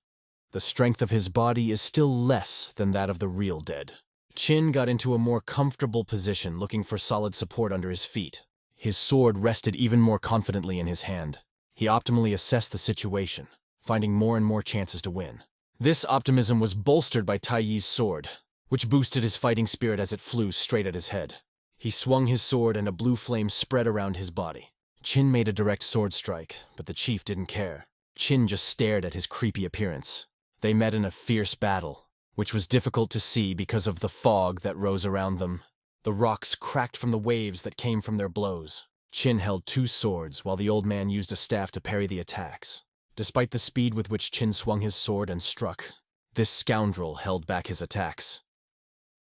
The strength of his body is still less than that of the real dead. Qin got into a more comfortable position, looking for solid support under his feet. His sword rested even more confidently in his hand. He optimally assessed the situation, finding more and more chances to win. This optimism was bolstered by Taiyi's sword, which boosted his fighting spirit as it flew straight at his head. He swung his sword and a blue flame spread around his body. Qin made a direct sword strike, but the chief didn't care. Qin just stared at his creepy appearance. They met in a fierce battle, which was difficult to see because of the fog that rose around them. The rocks cracked from the waves that came from their blows. Qin held 2 swords, while the old man used a staff to parry the attacks. Despite the speed with which Qin swung his sword and struck, this scoundrel held back his attacks.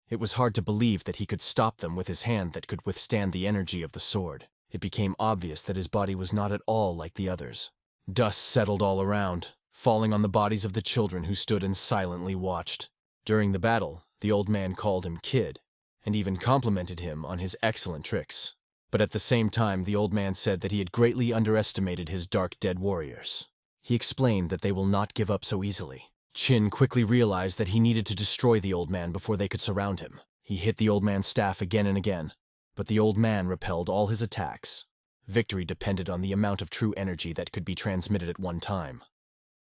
It was hard to believe that he could stop them with his hand that could withstand the energy of the sword. It became obvious that his body was not at all like the others. Dust settled all around, falling on the bodies of the children who stood and silently watched. During the battle, the old man called him Kid, and even complimented him on his excellent tricks. But at the same time, the old man said that he had greatly underestimated his dark dead warriors. He explained that they will not give up so easily. Qin quickly realized that he needed to destroy the old man before they could surround him. He hit the old man's staff again and again, but the old man repelled all his attacks. Victory depended on the amount of true energy that could be transmitted at one time.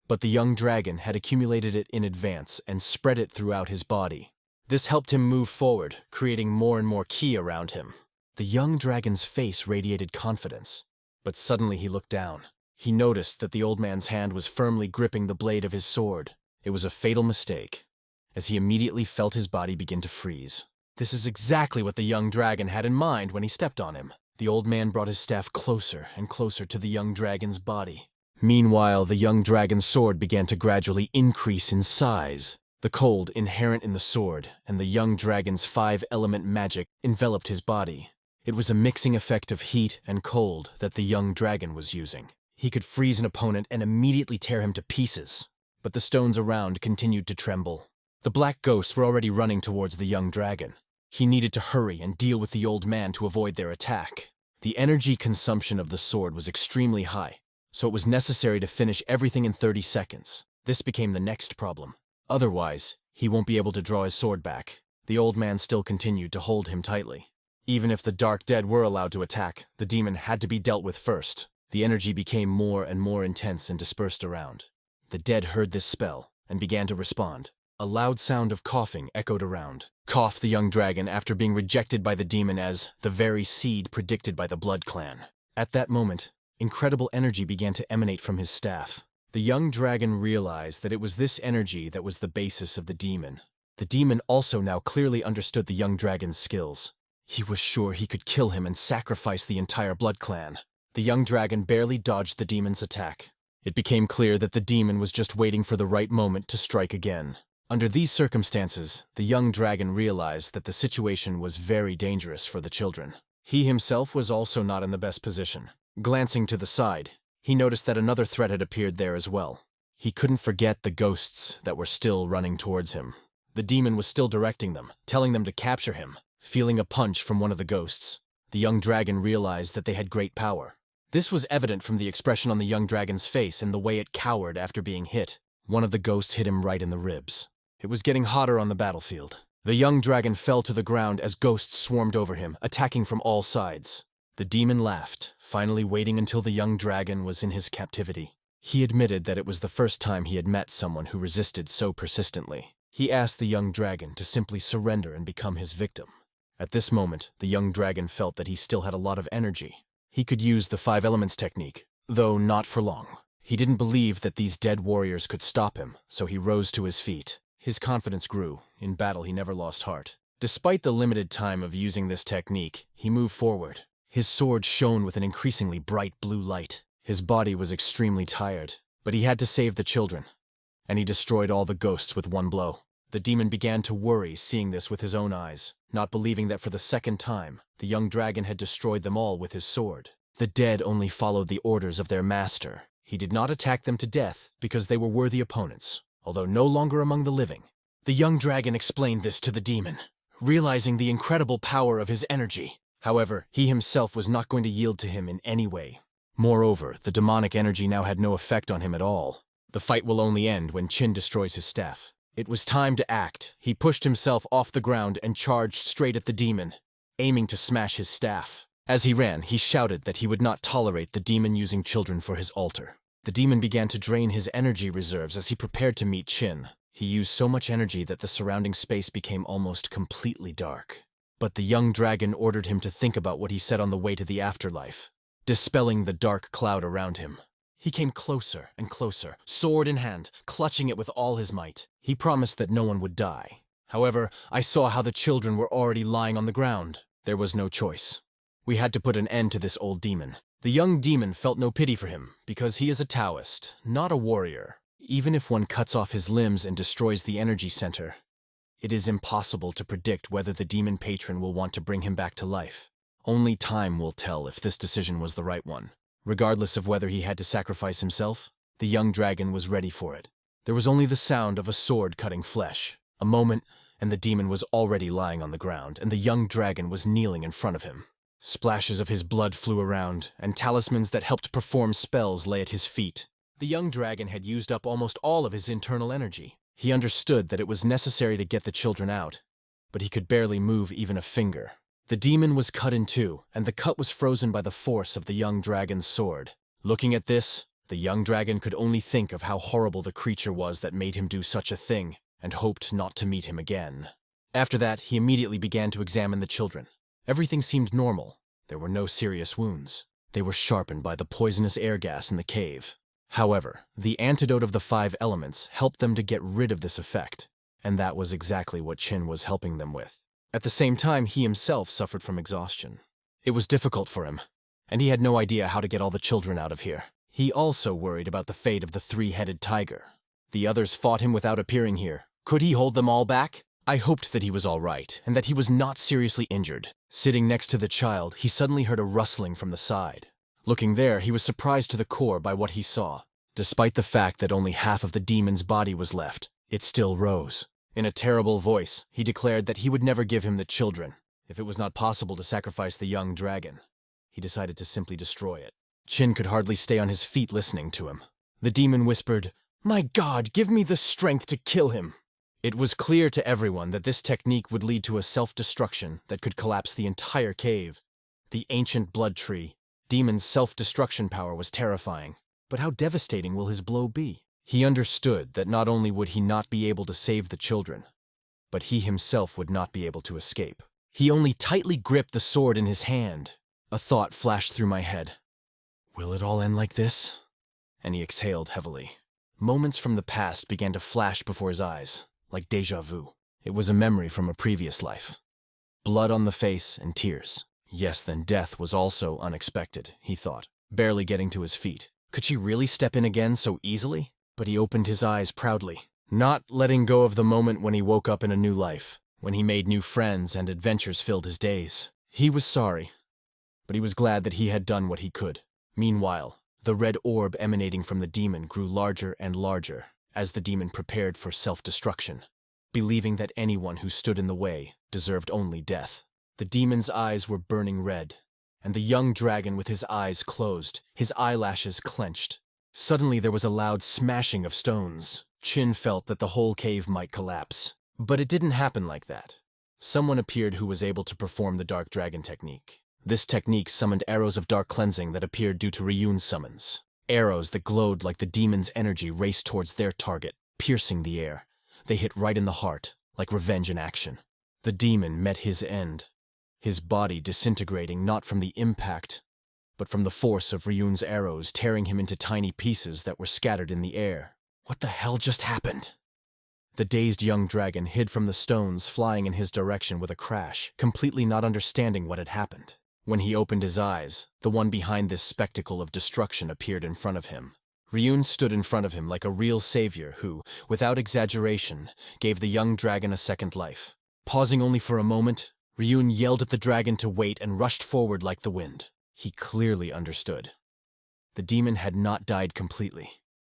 But the young dragon had accumulated it in advance and spread it throughout his body. This helped him move forward, creating more and more ki around him. The young dragon's face radiated confidence, but suddenly he looked down. He noticed that the old man's hand was firmly gripping the blade of his sword. It was a fatal mistake, as he immediately felt his body begin to freeze. This is exactly what the young dragon had in mind when he stepped on him. The old man brought his staff closer and closer to the young dragon's body. Meanwhile, the young dragon's sword began to gradually increase in size. The cold inherent in the sword and the young dragon's 5-element magic enveloped his body. It was a mixing effect of heat and cold that the young dragon was using. He could freeze an opponent and immediately tear him to pieces, but the stones around continued to tremble. The black ghosts were already running towards the young dragon. He needed to hurry and deal with the old man to avoid their attack. The energy consumption of the sword was extremely high, so it was necessary to finish everything in 30 seconds. This became the next problem. Otherwise, he won't be able to draw his sword back. The old man still continued to hold him tightly. Even if the dark dead were allowed to attack, the demon had to be dealt with first. The energy became more and more intense and dispersed around. The dead heard this spell and began to respond. A loud sound of coughing echoed around. Coughed the young dragon after being rejected by the demon as the very seed predicted by the Blood Clan. At that moment, incredible energy began to emanate from his staff. The young dragon realized that it was this energy that was the basis of the demon. The demon also now clearly understood the young dragon's skills. He was sure he could kill him and sacrifice the entire Blood Clan. The young dragon barely dodged the demon's attack. It became clear that the demon was just waiting for the right moment to strike again. Under these circumstances, the young dragon realized that the situation was very dangerous for the children. He himself was also not in the best position. Glancing to the side, he noticed that another threat had appeared there as well. He couldn't forget the ghosts that were still running towards him. The demon was still directing them, telling them to capture him. Feeling a punch from one of the ghosts, the young dragon realized that they had great power. This was evident from the expression on the young dragon's face and the way it cowered after being hit. One of the ghosts hit him right in the ribs. It was getting hotter on the battlefield. The young dragon fell to the ground as ghosts swarmed over him, attacking from all sides. The demon laughed, finally waiting until the young dragon was in his captivity. He admitted that it was the first time he had met someone who resisted so persistently. He asked the young dragon to simply surrender and become his victim. At this moment, the young dragon felt that he still had a lot of energy. He could use the 5 elements technique, though not for long. He didn't believe that these dead warriors could stop him, so he rose to his feet. His confidence grew. In battle, he never lost heart. Despite the limited time of using this technique, he moved forward. His sword shone with an increasingly bright blue light. His body was extremely tired, but he had to save the children, and he destroyed all the ghosts with one blow. The demon began to worry seeing this with his own eyes, not believing that for the second time, the young dragon had destroyed them all with his sword. The dead only followed the orders of their master. He did not attack them to death because they were worthy opponents, although no longer among the living. The young dragon explained this to the demon, realizing the incredible power of his energy. However, he himself was not going to yield to him in any way. Moreover, the demonic energy now had no effect on him at all. The fight will only end when Qin destroys his staff. It was time to act. He pushed himself off the ground and charged straight at the demon, aiming to smash his staff. As he ran, he shouted that he would not tolerate the demon using children for his altar. The demon began to drain his energy reserves as he prepared to meet Qin. He used so much energy that the surrounding space became almost completely dark. But the young dragon ordered him to think about what he said on the way to the afterlife, dispelling the dark cloud around him. He came closer and closer, sword in hand, clutching it with all his might. He promised that no one would die. However, I saw how the children were already lying on the ground. There was no choice. We had to put an end to this old demon. The young demon felt no pity for him, because he is a Taoist, not a warrior. Even if one cuts off his limbs and destroys the energy center, it is impossible to predict whether the demon patron will want to bring him back to life. Only time will tell if this decision was the right one. Regardless of whether he had to sacrifice himself, the young dragon was ready for it. There was only the sound of a sword cutting flesh. A moment, and the demon was already lying on the ground, and the young dragon was kneeling in front of him. Splashes of his blood flew around, and talismans that helped perform spells lay at his feet. The young dragon had used up almost all of his internal energy. He understood that it was necessary to get the children out, but he could barely move even a finger. The demon was cut in two, and the cut was frozen by the force of the young dragon's sword. Looking at this, the young dragon could only think of how horrible the creature was that made him do such a thing, and hoped not to meet him again. After that, he immediately began to examine the children. Everything seemed normal. There were no serious wounds. They were sharpened by the poisonous air gas in the cave. However, the antidote of the 5 elements helped them to get rid of this effect, and that was exactly what Qin was helping them with. At the same time, he himself suffered from exhaustion. It was difficult for him, and he had no idea how to get all the children out of here. He also worried about the fate of the 3-headed tiger. The others fought him without appearing here. Could he hold them all back? I hoped that he was all right, and that he was not seriously injured. Sitting next to the child, he suddenly heard a rustling from the side. Looking there, he was surprised to the core by what he saw. Despite the fact that only half of the demon's body was left, it still rose. In a terrible voice, he declared that he would never give him the children. If it was not possible to sacrifice the young dragon, he decided to simply destroy it. Qin could hardly stay on his feet listening to him. The demon whispered, "My God, give me the strength to kill him." It was clear to everyone that this technique would lead to a self-destruction that could collapse the entire cave. The ancient blood tree, demon's self-destruction power was terrifying. But how devastating will his blow be? He understood that not only would he not be able to save the children, but he himself would not be able to escape. He only tightly gripped the sword in his hand. A thought flashed through my head. Will it all end like this? And he exhaled heavily. Moments from the past began to flash before his eyes, like déjà vu. It was a memory from a previous life. Blood on the face and tears. Yes, then death was also unexpected, he thought, barely getting to his feet. Could she really step in again so easily? But he opened his eyes proudly, not letting go of the moment when he woke up in a new life, when he made new friends and adventures filled his days. He was sorry, but he was glad that he had done what he could. Meanwhile, the red orb emanating from the demon grew larger and larger as the demon prepared for self-destruction, believing that anyone who stood in the way deserved only death. The demon's eyes were burning red, and the young dragon with his eyes closed, his eyelashes clenched. Suddenly there was a loud smashing of stones. Qin felt that the whole cave might collapse. But it didn't happen like that. Someone appeared who was able to perform the dark dragon technique. This technique summoned arrows of dark cleansing that appeared due to Ryun's summons. Arrows that glowed like the demon's energy raced towards their target, piercing the air. They hit right in the heart, like revenge in action. The demon met his end, his body disintegrating not from the impact, but from the force of Ryun's arrows tearing him into tiny pieces that were scattered in the air. What the hell just happened? The dazed young dragon hid from the stones flying in his direction with a crash, completely not understanding what had happened. When he opened his eyes, the one behind this spectacle of destruction appeared in front of him. Ryun stood in front of him like a real savior who, without exaggeration, gave the young dragon a second life. Pausing only for a moment, Ryun yelled at the dragon to wait and rushed forward like the wind. He clearly understood. The demon had not died completely.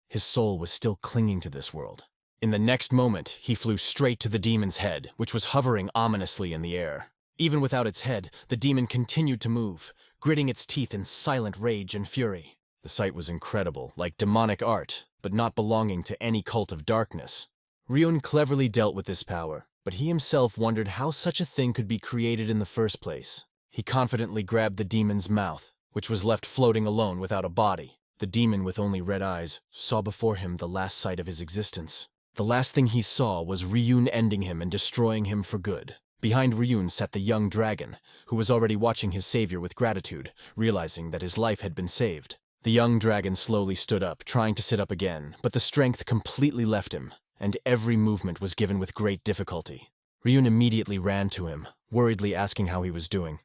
His soul was still clinging to this world. In the next moment, he flew straight to the demon's head, which was hovering ominously in the air. Even without its head, the demon continued to move, gritting its teeth in silent rage and fury. The sight was incredible, like demonic art, but not belonging to any cult of darkness. Ryun cleverly dealt with this power, but he himself wondered how such a thing could be created in the first place. He confidently grabbed the demon's mouth, which was left floating alone without a body. The demon, with only red eyes, saw before him the last sight of his existence. The last thing he saw was Ryun ending him and destroying him for good. Behind Ryun sat the young dragon, who was already watching his savior with gratitude, realizing that his life had been saved. The young dragon slowly stood up, trying to sit up again, but the strength completely left him, and every movement was given with great difficulty. Ryun immediately ran to him, worriedly asking how he was doing.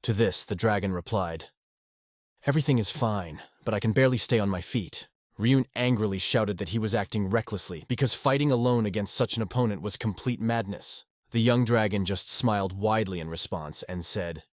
To this, the dragon replied, "Everything is fine, but I can barely stay on my feet." Ryun angrily shouted that he was acting recklessly, because fighting alone against such an opponent was complete madness. The young dragon just smiled widely in response and said,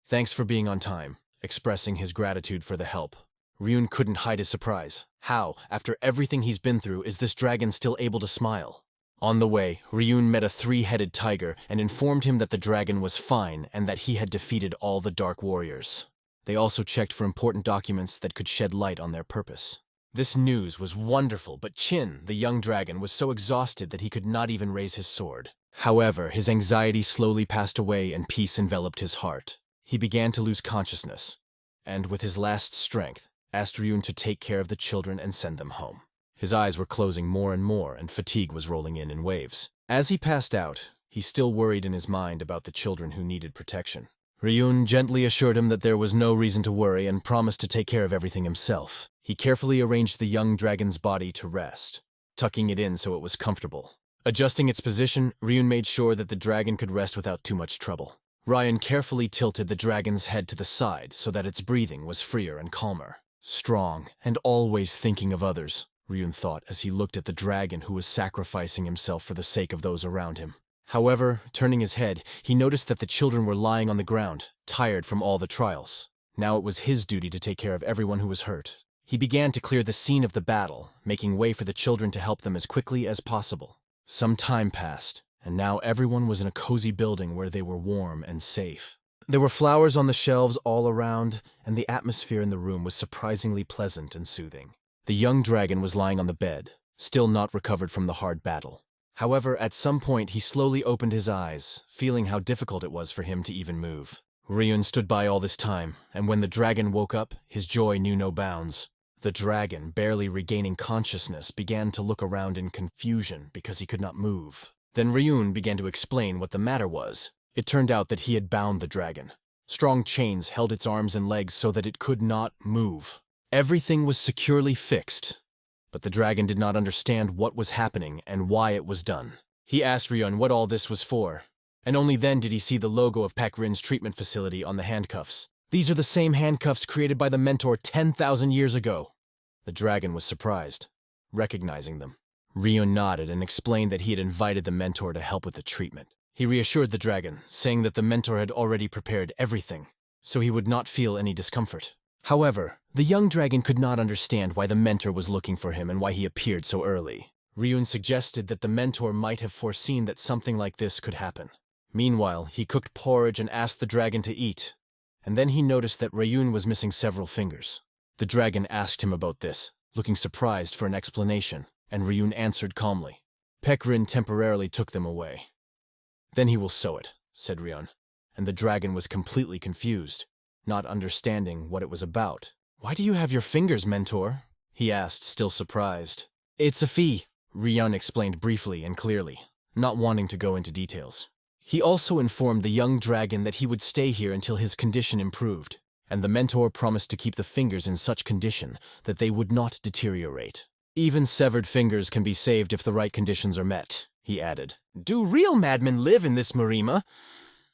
"Thanks for being on time," expressing his gratitude for the help. Ryun couldn't hide his surprise. How, after everything he's been through, is this dragon still able to smile? On the way, Ryun met a 3-headed tiger and informed him that the dragon was fine and that he had defeated all the dark warriors. They also checked for important documents that could shed light on their purpose. This news was wonderful, but Chin, the young dragon, was so exhausted that he could not even raise his sword. However, his anxiety slowly passed away and peace enveloped his heart. He began to lose consciousness, and with his last strength, asked Ryun to take care of the children and send them home. His eyes were closing more and more, and fatigue was rolling in waves. As he passed out, he still worried in his mind about the children who needed protection. Ryun gently assured him that there was no reason to worry and promised to take care of everything himself. He carefully arranged the young dragon's body to rest, tucking it in so it was comfortable. Adjusting its position, Ryun made sure that the dragon could rest without too much trouble. Ryan carefully tilted the dragon's head to the side so that its breathing was freer and calmer. Strong and always thinking of others, Ryun thought as he looked at the dragon who was sacrificing himself for the sake of those around him. However, turning his head, he noticed that the children were lying on the ground, tired from all the trials. Now it was his duty to take care of everyone who was hurt. He began to clear the scene of the battle, making way for the children to help them as quickly as possible. Some time passed, and now everyone was in a cozy building where they were warm and safe. There were flowers on the shelves all around, and the atmosphere in the room was surprisingly pleasant and soothing. The young dragon was lying on the bed, still not recovered from the hard battle. However, at some point he slowly opened his eyes, feeling how difficult it was for him to even move. Ryun stood by all this time, and when the dragon woke up, his joy knew no bounds. The dragon, barely regaining consciousness, began to look around in confusion because he could not move. Then Ryun began to explain what the matter was. It turned out that he had bound the dragon. Strong chains held its arms and legs so that it could not move. Everything was securely fixed. But the dragon did not understand what was happening and why it was done. He asked Ryun what all this was for, and only then did he see the logo of Paek Rin's treatment facility on the handcuffs. These are the same handcuffs created by the mentor 10,000 years ago. The dragon was surprised, recognizing them. Ryun nodded and explained that he had invited the mentor to help with the treatment. He reassured the dragon, saying that the mentor had already prepared everything, so he would not feel any discomfort. However, the young dragon could not understand why the mentor was looking for him and why he appeared so early. Ryun suggested that the mentor might have foreseen that something like this could happen. Meanwhile, he cooked porridge and asked the dragon to eat, and then he noticed that Ryun was missing several fingers. The dragon asked him about this, looking surprised for an explanation, and Ryun answered calmly. Paek Rin temporarily took them away. Then he will sew it, said Ryun, and the dragon was completely confused, not understanding what it was about. Why do you have your fingers, mentor? He asked, still surprised. It's a fee, Ryun explained briefly and clearly, not wanting to go into details. He also informed the young dragon that he would stay here until his condition improved, and the mentor promised to keep the fingers in such condition that they would not deteriorate. Even severed fingers can be saved if the right conditions are met, he added. Do real madmen live in this Marima?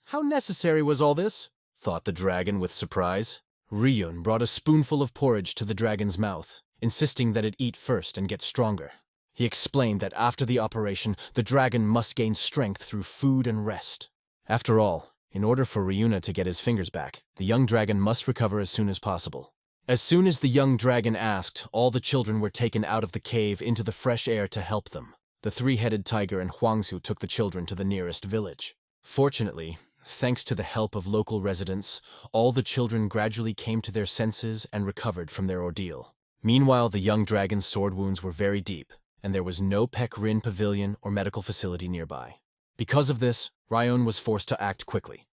How necessary was all this? Thought the dragon with surprise. Ryun brought a spoonful of porridge to the dragon's mouth, insisting that it eat first and get stronger. He explained that after the operation, the dragon must gain strength through food and rest. After all, in order for Ryuna to get his fingers back, the young dragon must recover as soon as possible. As soon as the young dragon asked, all the children were taken out of the cave into the fresh air to help them. The three-headed tiger and Huangzu took the children to the nearest village. Fortunately, thanks to the help of local residents, all the children gradually came to their senses and recovered from their ordeal. Meanwhile, the young dragon's sword wounds were very deep, and there was no Paek Rin pavilion or medical facility nearby. Because of this, Ryun was forced to act quickly,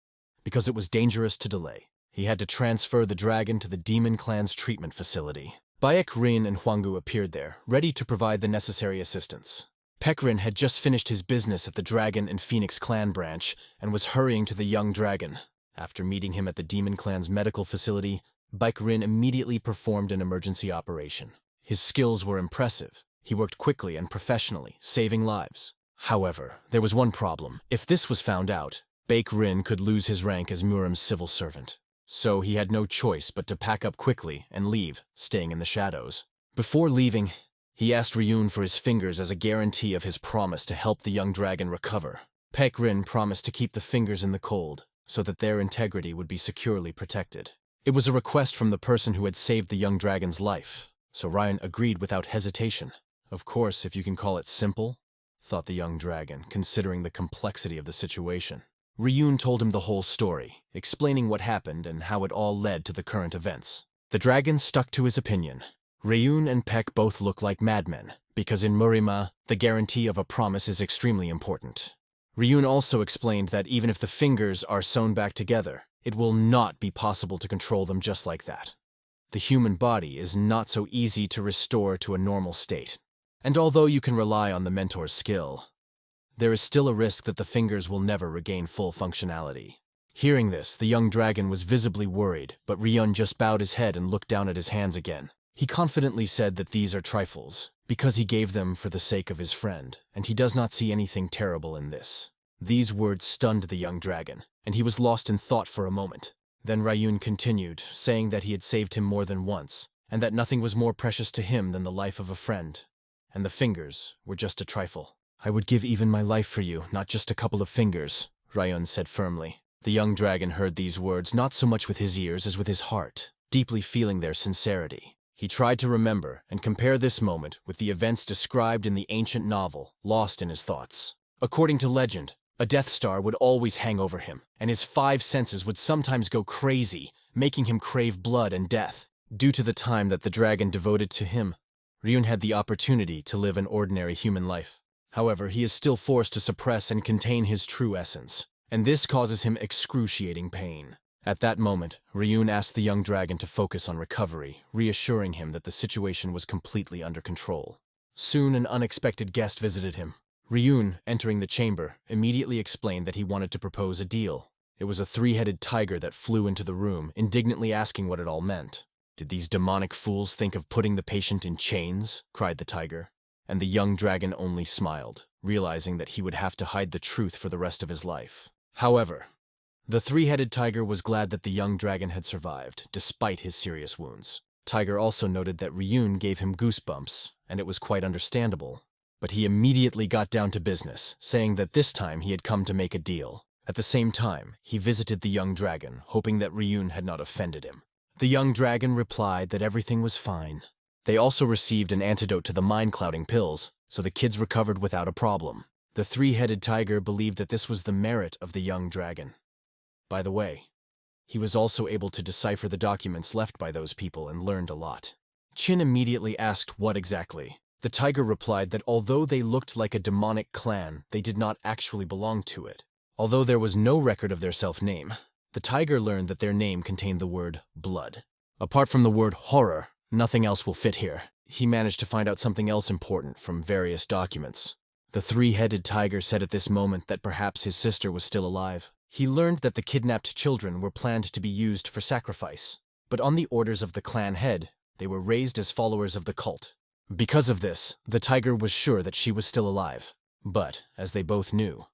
because it was dangerous to delay. He had to transfer the dragon to the demon clan's treatment facility. Paek Rin and Huanggu appeared there, ready to provide the necessary assistance. Paek Rin had just finished his business at the Dragon and Phoenix clan branch and was hurrying to the young dragon. After meeting him at the demon clan's medical facility, Paek Rin immediately performed an emergency operation. His skills were impressive. He worked quickly and professionally, saving lives. However, there was one problem. If this was found out, Paek Rin could lose his rank as Muram's civil servant. So he had no choice but to pack up quickly and leave, staying in the shadows. Before leaving, he asked Ryun for his fingers as a guarantee of his promise to help the young dragon recover. Paek Rin promised to keep the fingers in the cold, so that their integrity would be securely protected. It was a request from the person who had saved the young dragon's life, so Ryun agreed without hesitation. Of course, if you can call it simple, thought the young dragon, considering the complexity of the situation. Ryun told him the whole story, explaining what happened and how it all led to the current events. The dragon stuck to his opinion, Ryun and Peck both look like madmen, because in Murima, the guarantee of a promise is extremely important. Ryun also explained that even if the fingers are sewn back together, it will not be possible to control them just like that. The human body is not so easy to restore to a normal state. And although you can rely on the mentor's skill, there is still a risk that the fingers will never regain full functionality. Hearing this, the young dragon was visibly worried, but Ryun just bowed his head and looked down at his hands again. He confidently said that these are trifles, because he gave them for the sake of his friend, and he does not see anything terrible in this. These words stunned the young dragon, and he was lost in thought for a moment. Then Ryun continued, saying that he had saved him more than once, and that nothing was more precious to him than the life of a friend, and the fingers were just a trifle. "I would give even my life for you, not just a couple of fingers," Ryun said firmly. The young dragon heard these words not so much with his ears as with his heart, deeply feeling their sincerity. He tried to remember and compare this moment with the events described in the ancient novel, lost in his thoughts. According to legend, a Death Star would always hang over him, and his 5 senses would sometimes go crazy, making him crave blood and death. Due to the time that the dragon devoted to him, Ryun had the opportunity to live an ordinary human life. However, he is still forced to suppress and contain his true essence, and this causes him excruciating pain. At that moment, Ryun asked the young dragon to focus on recovery, reassuring him that the situation was completely under control. Soon an unexpected guest visited him. Ryun, entering the chamber, immediately explained that he wanted to propose a deal. It was a 3-headed tiger that flew into the room, indignantly asking what it all meant. "Did these demonic fools think of putting the patient in chains?" cried the tiger. And the young dragon only smiled, realizing that he would have to hide the truth for the rest of his life. However, the 3-headed tiger was glad that the young dragon had survived, despite his serious wounds. Tiger also noted that Ryun gave him goosebumps, and it was quite understandable. But he immediately got down to business, saying that this time he had come to make a deal. At the same time, he visited the young dragon, hoping that Ryun had not offended him. The young dragon replied that everything was fine. They also received an antidote to the mind-clouding pills, so the kids recovered without a problem. The 3-headed tiger believed that this was the merit of the young dragon. By the way, he was also able to decipher the documents left by those people and learned a lot. Chin immediately asked what exactly. The tiger replied that although they looked like a demonic clan, they did not actually belong to it. Although there was no record of their self-name, the tiger learned that their name contained the word blood. Apart from the word horror, nothing else will fit here. He managed to find out something else important from various documents. The 3-headed tiger said at this moment that perhaps his sister was still alive. He learned that the kidnapped children were planned to be used for sacrifice, but on the orders of the clan head, they were raised as followers of the cult. Because of this, the tiger was sure that she was still alive. But, as they both knew,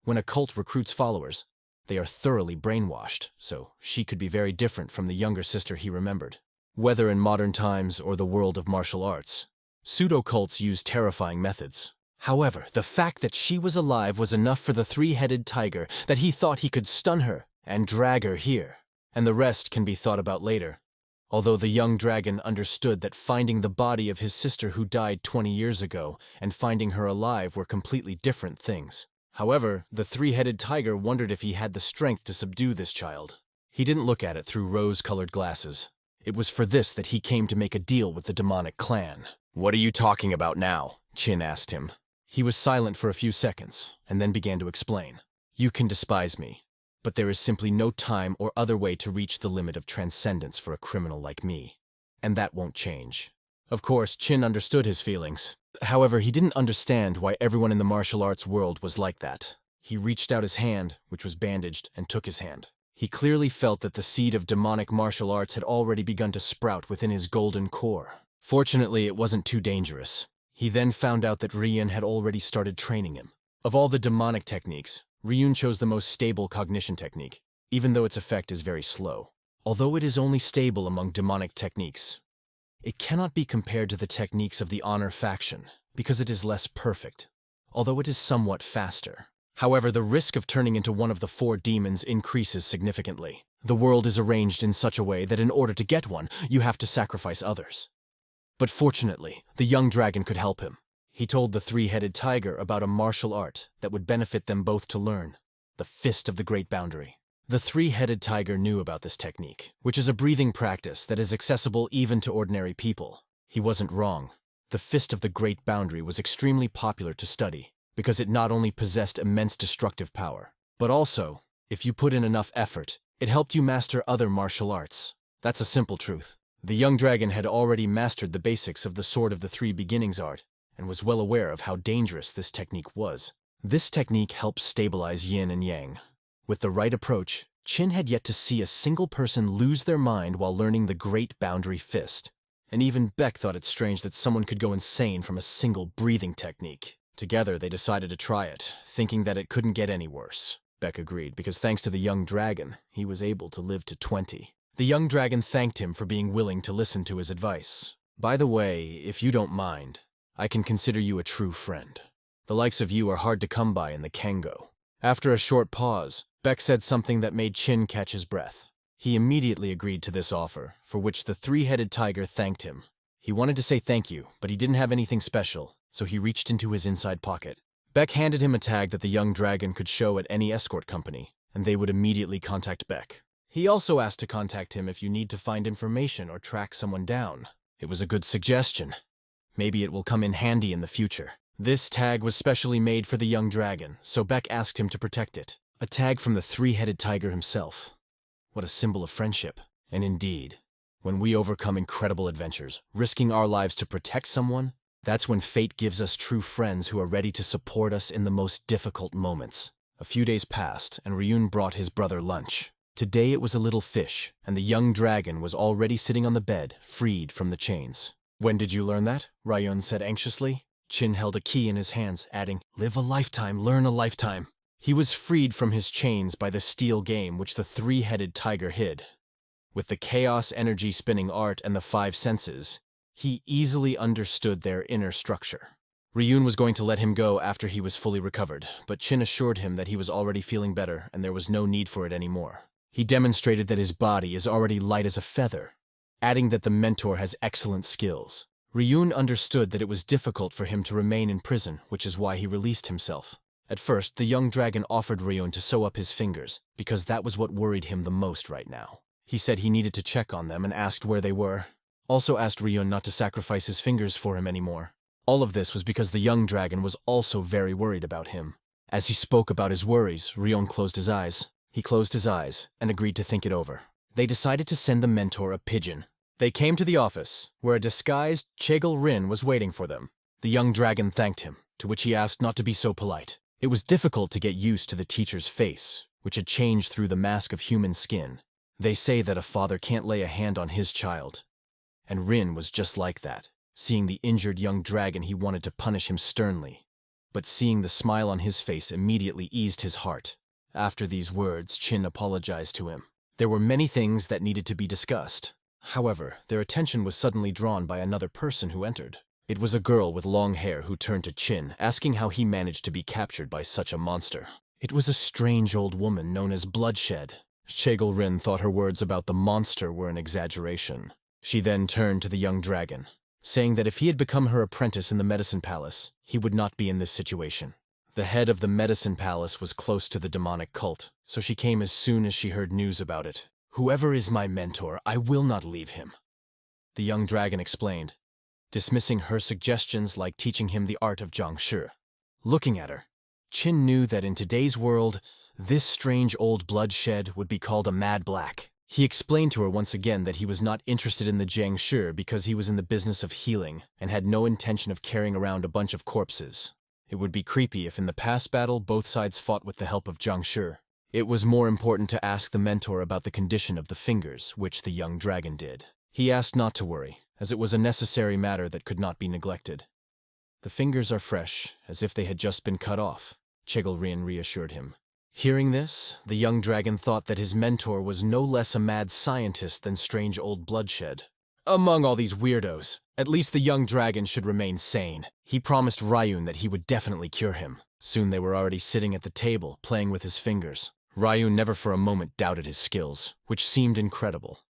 when a cult recruits followers, they are thoroughly brainwashed, so she could be very different from the younger sister he remembered. Whether in modern times or the world of martial arts, pseudo-cults use terrifying methods. However, the fact that she was alive was enough for the 3-headed tiger that he thought he could stun her and drag her here, and the rest can be thought about later. Although the young dragon understood that finding the body of his sister who died 20 years ago and finding her alive were completely different things. However, the 3-headed tiger wondered if he had the strength to subdue this child. He didn't look at it through rose-colored glasses. It was for this that he came to make a deal with the demonic clan. "What are you talking about now?" Chin asked him. He was silent for a few seconds, and then began to explain. "You can despise me, but there is simply no time or other way to reach the limit of transcendence for a criminal like me, and that won't change." Of course, Chin understood his feelings. However, he didn't understand why everyone in the martial arts world was like that. He reached out his hand, which was bandaged, and took his hand. He clearly felt that the seed of demonic martial arts had already begun to sprout within his golden core. Fortunately, it wasn't too dangerous. He then found out that Ryun had already started training him. Of all the demonic techniques, Ryun chose the most stable cognition technique, even though its effect is very slow. Although it is only stable among demonic techniques, it cannot be compared to the techniques of the Honor faction, because it is less perfect, although it is somewhat faster. However, the risk of turning into one of the 4 demons increases significantly. The world is arranged in such a way that in order to get one, you have to sacrifice others. But fortunately, the young dragon could help him. He told the 3-headed tiger about a martial art that would benefit them both to learn, the Fist of the Great Boundary. The 3-headed tiger knew about this technique, which is a breathing practice that is accessible even to ordinary people. He wasn't wrong. The Fist of the Great Boundary was extremely popular to study, because it not only possessed immense destructive power, but also, if you put in enough effort, it helped you master other martial arts. That's a simple truth. The young dragon had already mastered the basics of the Sword of the Three Beginnings art, and was well aware of how dangerous this technique was. This technique helps stabilize yin and yang. With the right approach, Qin had yet to see a single person lose their mind while learning the Great Boundary Fist. And even Beck thought it strange that someone could go insane from a single breathing technique. Together, they decided to try it, thinking that it couldn't get any worse. Beck agreed, because thanks to the young dragon, he was able to live to 20. The young dragon thanked him for being willing to listen to his advice. By the way, if you don't mind, I can consider you a true friend. The likes of you are hard to come by in the Kango. After a short pause, Beck said something that made Qin catch his breath. He immediately agreed to this offer, for which the three-headed tiger thanked him. He wanted to say thank you, but he didn't have anything special, so he reached into his inside pocket. Beck handed him a tag that the young dragon could show at any escort company, and they would immediately contact Beck. He also asked to contact him if you need to find information or track someone down. It was a good suggestion. Maybe it will come in handy in the future. This tag was specially made for the young dragon, so Beck asked him to protect it. A tag from the three-headed tiger himself. What a symbol of friendship. And indeed, when we overcome incredible adventures, risking our lives to protect someone, that's when fate gives us true friends who are ready to support us in the most difficult moments. A few days passed, and Ryun brought his brother lunch. Today it was a little fish, and the young dragon was already sitting on the bed, freed from the chains. When did you learn that? Ryun said anxiously. Qin held a key in his hands, adding, "Live a lifetime, learn a lifetime." He was freed from his chains by the steel game which the three-headed tiger hid. With the chaos energy spinning art and the five senses, he easily understood their inner structure. Ryun was going to let him go after he was fully recovered, but Qin assured him that he was already feeling better and there was no need for it anymore. He demonstrated that his body is already light as a feather, adding that the mentor has excellent skills. Ryun understood that it was difficult for him to remain in prison, which is why he released himself. At first, the young dragon offered Ryun to sew up his fingers, because that was what worried him the most right now. He said he needed to check on them and asked where they were. Also asked Ryun not to sacrifice his fingers for him anymore. All of this was because the young dragon was also very worried about him. As he spoke about his worries, Ryun closed his eyes. He closed his eyes and agreed to think it over. They decided to send the mentor a pigeon. They came to the office, where a disguised Chegel Rin was waiting for them. The young dragon thanked him, to which he asked not to be so polite. It was difficult to get used to the teacher's face, which had changed through the mask of human skin. They say that a father can't lay a hand on his child. And Rin was just like that. Seeing the injured young dragon, he wanted to punish him sternly. But seeing the smile on his face immediately eased his heart. After these words, Qin apologized to him. There were many things that needed to be discussed. However, their attention was suddenly drawn by another person who entered. It was a girl with long hair who turned to Qin, asking how he managed to be captured by such a monster. It was a strange old woman known as Bloodshed. Chegel Rin thought her words about the monster were an exaggeration. She then turned to the young dragon, saying that if he had become her apprentice in the medicine palace, he would not be in this situation. The head of the medicine palace was close to the demonic cult, so she came as soon as she heard news about it. "Whoever is my mentor, I will not leave him," the young dragon explained, dismissing her suggestions like teaching him the art of Zhangshi. Looking at her, Qin knew that in today's world, this strange old Bloodshed would be called a Mad Black. He explained to her once again that he was not interested in the Zhangshi because he was in the business of healing and had no intention of carrying around a bunch of corpses. It would be creepy if in the past battle both sides fought with the help of Zhangshi. It was more important to ask the mentor about the condition of the fingers, which the young dragon did. He asked not to worry, as it was a necessary matter that could not be neglected. "The fingers are fresh, as if they had just been cut off," Chegel Rin reassured him. Hearing this, the young dragon thought that his mentor was no less a mad scientist than strange old Bloodshed. Among all these weirdos, at least the young dragon should remain sane. He promised Ryun that he would definitely cure him. Soon they were already sitting at the table, playing with his fingers. Ryun never for a moment doubted his skills, which seemed incredible.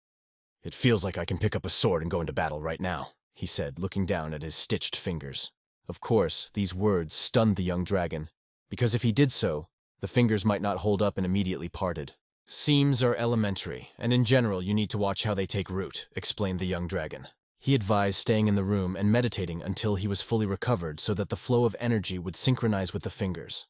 "It feels like I can pick up a sword and go into battle right now," he said, looking down at his stitched fingers. Of course, these words stunned the young dragon, because if he did so, the fingers might not hold up and immediately parted. "Seams are elementary, and in general you need to watch how they take root," explained the young dragon. He advised staying in the room and meditating until he was fully recovered so that the flow of energy would synchronize with the fingers.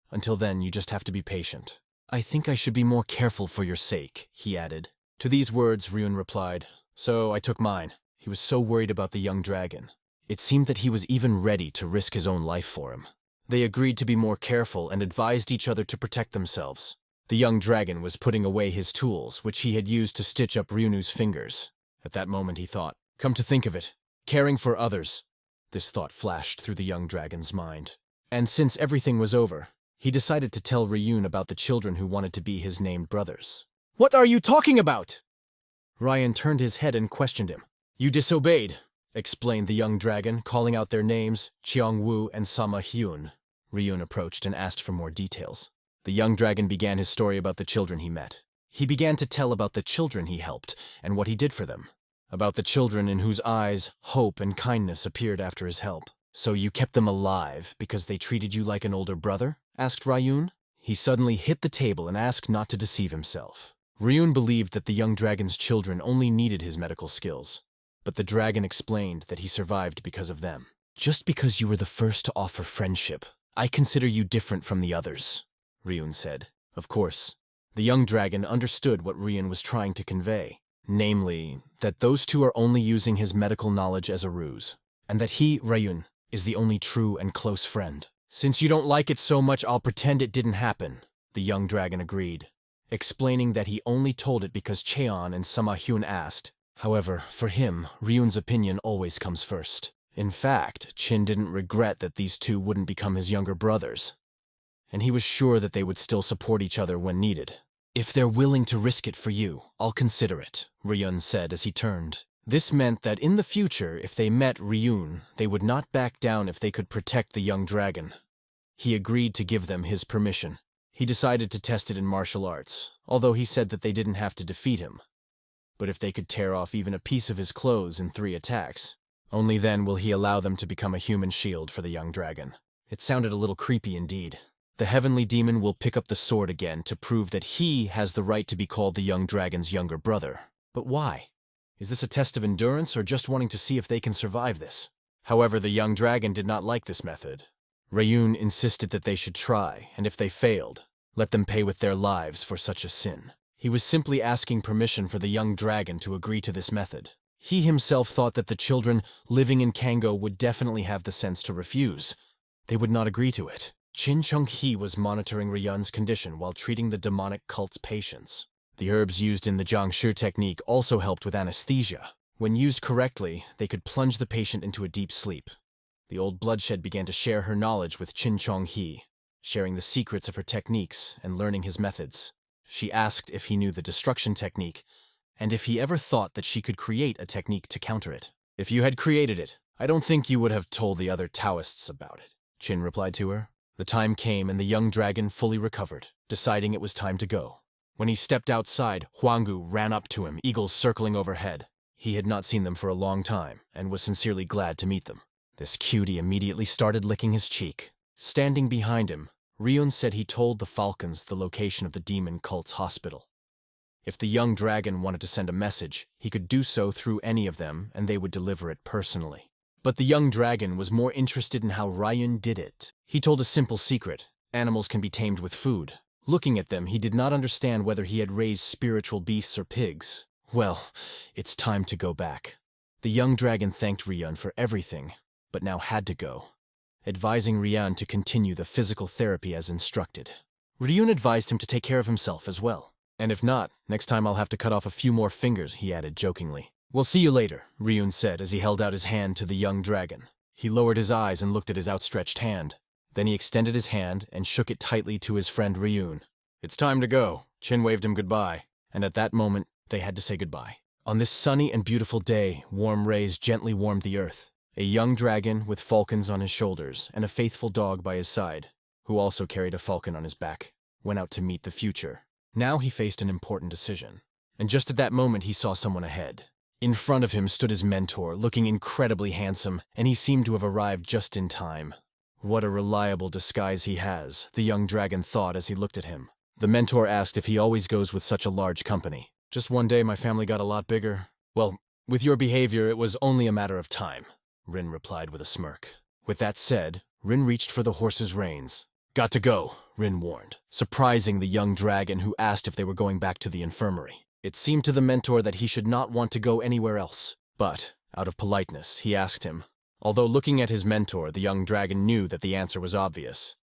Until then, you just have to be patient. I think I should be more careful for your sake, he added. To these words, Ryun replied, so I took mine. He was so worried about the young dragon. It seemed that he was even ready to risk his own life for him. They agreed to be more careful and advised each other to protect themselves. The young dragon was putting away his tools, which he had used to stitch up Ryunu's fingers. At that moment he thought, come to think of it, caring for others. This thought flashed through the young dragon's mind. And since everything was over, he decided to tell Ryun about the children who wanted to be his named brothers. What are you talking about? Ryan turned his head and questioned him. You disobeyed, explained the young dragon, calling out their names, Cheongwoo and Sama Hyun. Ryun approached and asked for more details. The young dragon began his story about the children he met. He began to tell about the children he helped and what he did for them. About the children in whose eyes hope and kindness appeared after his help. So you kept them alive because they treated you like an older brother? Asked Ryun. He suddenly hit the table and asked not to deceive himself. Ryun believed that the young dragon's children only needed his medical skills. But the dragon explained that he survived because of them. Just because you were the first to offer friendship, I consider you different from the others, Ryun said. Of course, the young dragon understood what Ryun was trying to convey. Namely, that those two are only using his medical knowledge as a ruse. And that he, Ryun, is the only true and close friend. Since you don't like it so much, I'll pretend it didn't happen, the young dragon agreed, explaining that he only told it because Cheon and Sama Hyun asked. However, for him, Ryun's opinion always comes first. In fact, Chin didn't regret that these two wouldn't become his younger brothers, and he was sure that they would still support each other when needed. If they're willing to risk it for you, I'll consider it, Ryun said as he turned. This meant that in the future, if they met Ryun, they would not back down if they could protect the young dragon. He agreed to give them his permission. He decided to test it in martial arts, although he said that they didn't have to defeat him. But if they could tear off even a piece of his clothes in 3 attacks, only then will he allow them to become a human shield for the young dragon. It sounded a little creepy indeed. The heavenly demon will pick up the sword again to prove that he has the right to be called the young dragon's younger brother. But why? Is this a test of endurance or just wanting to see if they can survive this? However, the young dragon did not like this method. Ryun insisted that they should try, and if they failed, let them pay with their lives for such a sin. He was simply asking permission for the young dragon to agree to this method. He himself thought that the children living in Kango would definitely have the sense to refuse. They would not agree to it. Chin Chung-hee was monitoring Ryun's condition while treating the demonic cult's patients. The herbs used in the Jiangshi technique also helped with anesthesia. When used correctly, they could plunge the patient into a deep sleep. The old bloodshed began to share her knowledge with Chin Chung-hee, sharing the secrets of her techniques and learning his methods. She asked if he knew the destruction technique, and if he ever thought that she could create a technique to counter it. If you had created it, I don't think you would have told the other Taoists about it, Chin replied to her. The time came and the young dragon fully recovered, deciding it was time to go. When he stepped outside, Huanggu ran up to him, eagles circling overhead. He had not seen them for a long time, and was sincerely glad to meet them. This cutie immediately started licking his cheek. Standing behind him, Ryun said he told the falcons the location of the demon cult's hospital. If the young dragon wanted to send a message, he could do so through any of them, and they would deliver it personally. But the young dragon was more interested in how Ryun did it. He told a simple secret. Animals can be tamed with food. Looking at them, he did not understand whether he had raised spiritual beasts or pigs. Well, it's time to go back. The young dragon thanked Ryun for everything, but now had to go, advising Ryun to continue the physical therapy as instructed. Ryun advised him to take care of himself as well. And if not, next time I'll have to cut off a few more fingers, he added jokingly. We'll see you later, Ryun said as he held out his hand to the young dragon. He lowered his eyes and looked at his outstretched hand. Then he extended his hand and shook it tightly to his friend Ryun. It's time to go. Chin waved him goodbye, and at that moment, they had to say goodbye. On this sunny and beautiful day, warm rays gently warmed the earth. A young dragon with falcons on his shoulders and a faithful dog by his side, who also carried a falcon on his back, went out to meet the future. Now he faced an important decision, and just at that moment he saw someone ahead. In front of him stood his mentor, looking incredibly handsome, and he seemed to have arrived just in time. What a reliable disguise he has, the young dragon thought as he looked at him. The mentor asked if he always goes with such a large company. Just one day my family got a lot bigger. Well, With your behavior, it was only a matter of time, Rin replied with a smirk. With that said, Rin reached for the horse's reins. Got to go, Rin warned, surprising the young dragon who asked if they were going back to the infirmary. It seemed to the mentor that he should not want to go anywhere else, but, out of politeness, he asked him. Although looking at his mentor, the young dragon knew that the answer was obvious.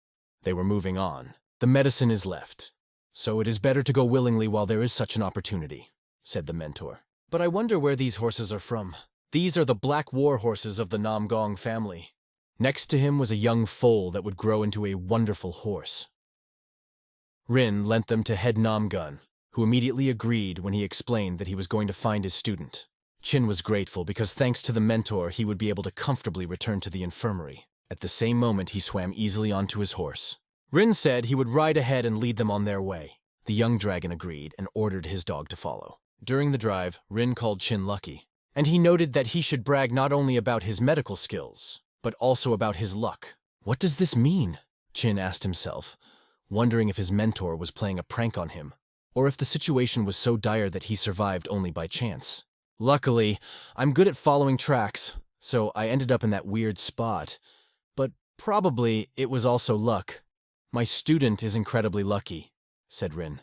They were moving on. The medicine is left, so it is better to go willingly while there is such an opportunity, said the mentor. But I wonder where these horses are from. These are the black war horses of the Namgong family. Next to him was a young foal that would grow into a wonderful horse. Rin lent them to head Namgun, who immediately agreed when he explained that he was going to find his student. Chin was grateful because thanks to the mentor he would be able to comfortably return to the infirmary. At the same moment he swam easily onto his horse. Rin said he would ride ahead and lead them on their way. The young dragon agreed and ordered his dog to follow. During the drive, Rin called Chin lucky, and he noted that he should brag not only about his medical skills, but also about his luck. What does this mean? Chin asked himself, wondering if his mentor was playing a prank on him, or if the situation was so dire that he survived only by chance. Luckily, I'm good at following tracks, so I ended up in that weird spot. But probably it was also luck. My student is incredibly lucky, said Rin.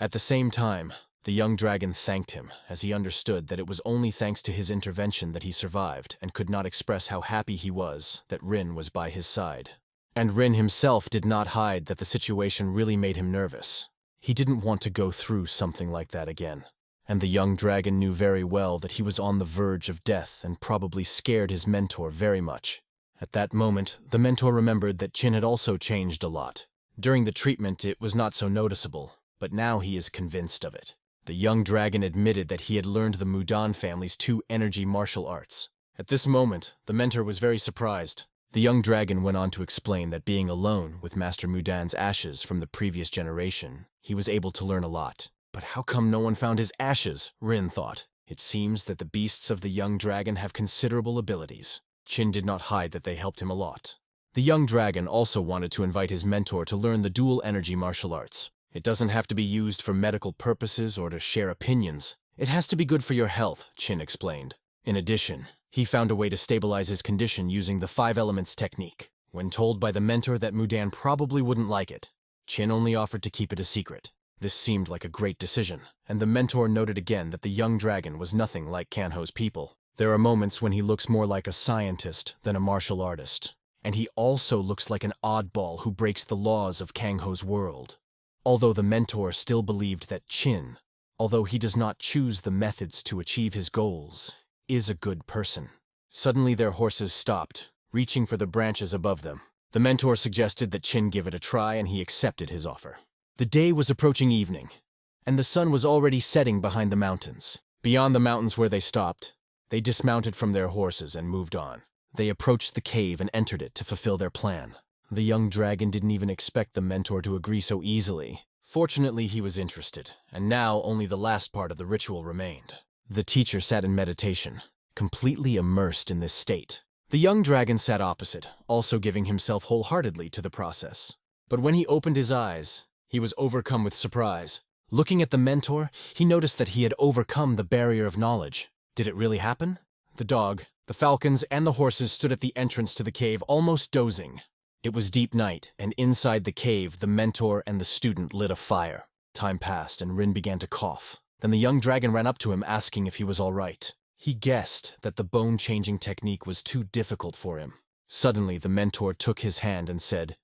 At the same time, the young dragon thanked him, as he understood that it was only thanks to his intervention that he survived and could not express how happy he was that Rin was by his side. And Rin himself did not hide that the situation really made him nervous. He didn't want to go through something like that again. And the young dragon knew very well that he was on the verge of death and probably scared his mentor very much. At that moment, the mentor remembered that Chin had also changed a lot. During the treatment, it was not so noticeable, but now he is convinced of it. The young dragon admitted that he had learned the Mudan family's 2 energy martial arts. At this moment, the mentor was very surprised. The young dragon went on to explain that being alone with Master Mudan's ashes from the previous generation, he was able to learn a lot. But how come no one found his ashes? Rin thought. It seems that the beasts of the young dragon have considerable abilities. Chin did not hide that they helped him a lot. The young dragon also wanted to invite his mentor to learn the dual energy martial arts. It doesn't have to be used for medical purposes or to share opinions. It has to be good for your health, Chin explained. In addition, he found a way to stabilize his condition using the 5 elements technique. When told by the mentor that Mudan probably wouldn't like it, Chin only offered to keep it a secret. This seemed like a great decision, and the mentor noted again that the young dragon was nothing like Kanho's people. There are moments when he looks more like a scientist than a martial artist, and he also looks like an oddball who breaks the laws of Kanho's world. Although the mentor still believed that Chin, although he does not choose the methods to achieve his goals, is a good person. Suddenly their horses stopped, reaching for the branches above them. The mentor suggested that Chin give it a try, and he accepted his offer. The day was approaching evening, and the sun was already setting behind the mountains. Beyond the mountains where they stopped, they dismounted from their horses and moved on. They approached the cave and entered it to fulfill their plan. The young dragon didn't even expect the mentor to agree so easily. Fortunately, he was interested, and now only the last part of the ritual remained. The teacher sat in meditation, completely immersed in this state. The young dragon sat opposite, also giving himself wholeheartedly to the process. But when he opened his eyes, he was overcome with surprise. Looking at the mentor, he noticed that he had overcome the barrier of knowledge. Did it really happen? The dog, the falcons, and the horses stood at the entrance to the cave, almost dozing. It was deep night, and inside the cave, the mentor and the student lit a fire. Time passed, and Rin began to cough. Then the young dragon ran up to him, asking if he was all right. He guessed that the bone-changing technique was too difficult for him. Suddenly, the mentor took his hand and said,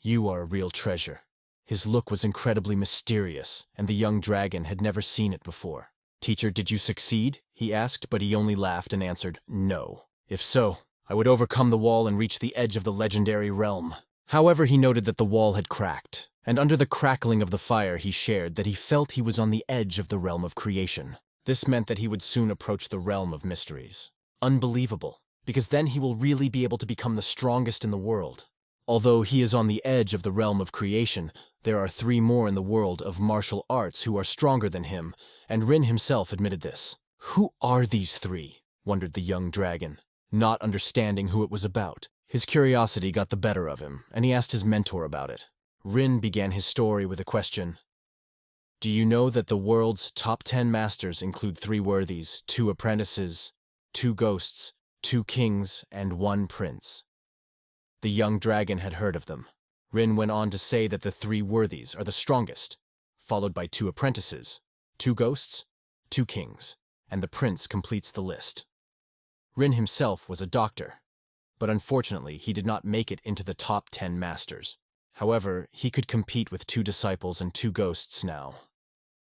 "You are a real treasure." His look was incredibly mysterious, and the young dragon had never seen it before. "Teacher, did you succeed?" he asked, but he only laughed and answered, "No. If so, I would overcome the wall and reach the edge of the legendary realm." However, he noted that the wall had cracked, and under the crackling of the fire he shared that he felt he was on the edge of the realm of creation. This meant that he would soon approach the realm of mysteries. Unbelievable, because then he will really be able to become the strongest in the world. Although he is on the edge of the realm of creation, there are 3 more in the world of martial arts who are stronger than him, and Rin himself admitted this. Who are these 3? Wondered the young dragon, not understanding who it was about. His curiosity got the better of him, and he asked his mentor about it. Rin began his story with a question. Do you know that the world's top 10 masters include 3 worthies, 2 apprentices, 2 ghosts, 2 kings, and 1 prince? The young dragon had heard of them. Rin went on to say that the 3 worthies are the strongest, followed by 2 apprentices, 2 ghosts, 2 kings, and the prince completes the list. Rin himself was a doctor, but unfortunately he did not make it into the top 10 masters. However, he could compete with 2 disciples and 2 ghosts now.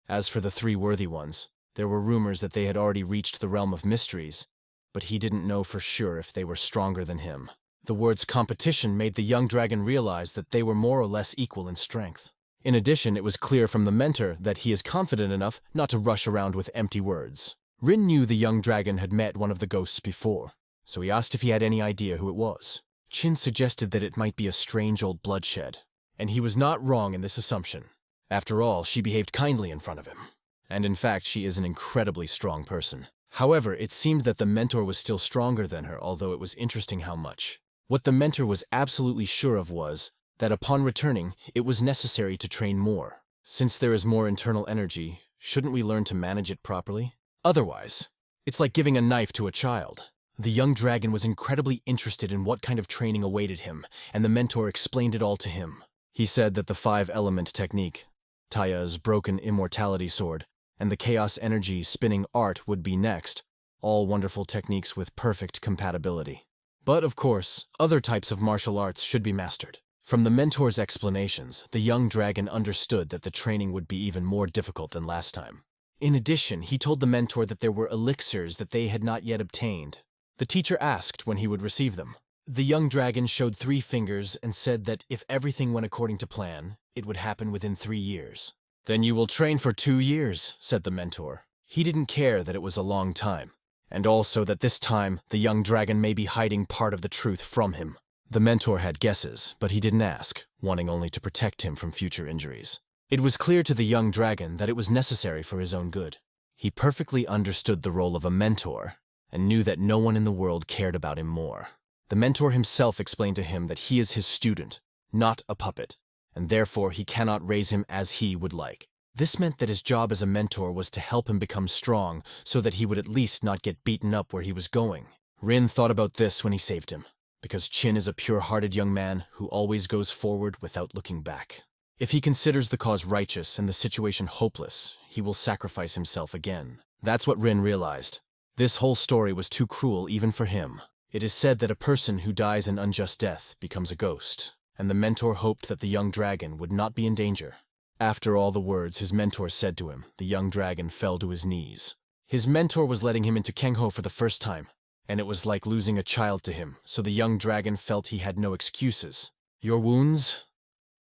As for the 3 worthy ones, there were rumors that they had already reached the realm of mysteries, but he didn't know for sure if they were stronger than him. The words competition made the young dragon realize that they were more or less equal in strength. In addition, it was clear from the mentor that he is confident enough not to rush around with empty words. Rin knew the young dragon had met one of the ghosts before, so he asked if he had any idea who it was. Qin suggested that it might be a strange old bloodshed, and he was not wrong in this assumption. After all, she behaved kindly in front of him, and in fact she is an incredibly strong person. However, it seemed that the mentor was still stronger than her, although it was interesting how much. What the mentor was absolutely sure of was that upon returning, it was necessary to train more. Since there is more internal energy, shouldn't we learn to manage it properly? Otherwise, it's like giving a knife to a child. The young dragon was incredibly interested in what kind of training awaited him, and the mentor explained it all to him. He said that the 5-element technique, Taya's broken immortality sword, and the chaos energy spinning art would be next, all wonderful techniques with perfect compatibility. But of course, other types of martial arts should be mastered. From the mentor's explanations, the young dragon understood that the training would be even more difficult than last time. In addition, he told the mentor that there were elixirs that they had not yet obtained. The teacher asked when he would receive them. The young dragon showed 3 fingers and said that if everything went according to plan, it would happen within 3 years. Then you will train for 2 years, said the mentor. He didn't care that it was a long time, and also that this time the young dragon may be hiding part of the truth from him. The mentor had guesses, but he didn't ask, wanting only to protect him from future injuries. It was clear to the young dragon that it was necessary for his own good. He perfectly understood the role of a mentor, and knew that no one in the world cared about him more. The mentor himself explained to him that he is his student, not a puppet, and therefore he cannot raise him as he would like. This meant that his job as a mentor was to help him become strong so that he would at least not get beaten up where he was going. Rin thought about this when he saved him, because Qin is a pure-hearted young man who always goes forward without looking back. If he considers the cause righteous and the situation hopeless, he will sacrifice himself again. That's what Rin realized. This whole story was too cruel even for him. It is said that a person who dies an unjust death becomes a ghost, and the mentor hoped that the young dragon would not be in danger. After all the words his mentor said to him, the young dragon fell to his knees. His mentor was letting him into Kengho for the first time, and it was like losing a child to him, so the young dragon felt he had no excuses. Your wounds?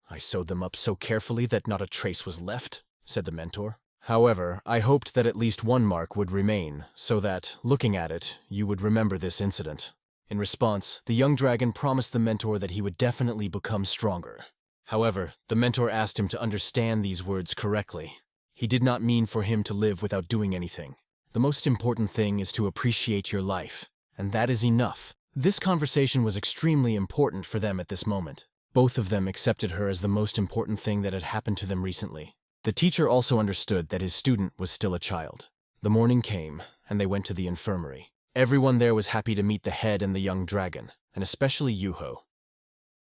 I sewed them up so carefully that not a trace was left, said the mentor. However, I hoped that at least one mark would remain, so that, looking at it, you would remember this incident. In response, the young dragon promised the mentor that he would definitely become stronger. However, the mentor asked him to understand these words correctly. He did not mean for him to live without doing anything. The most important thing is to appreciate your life, and that is enough. This conversation was extremely important for them at this moment. Both of them accepted her as the most important thing that had happened to them recently. The teacher also understood that his student was still a child. The morning came, and they went to the infirmary. Everyone there was happy to meet the head and the young dragon, and especially Yuho.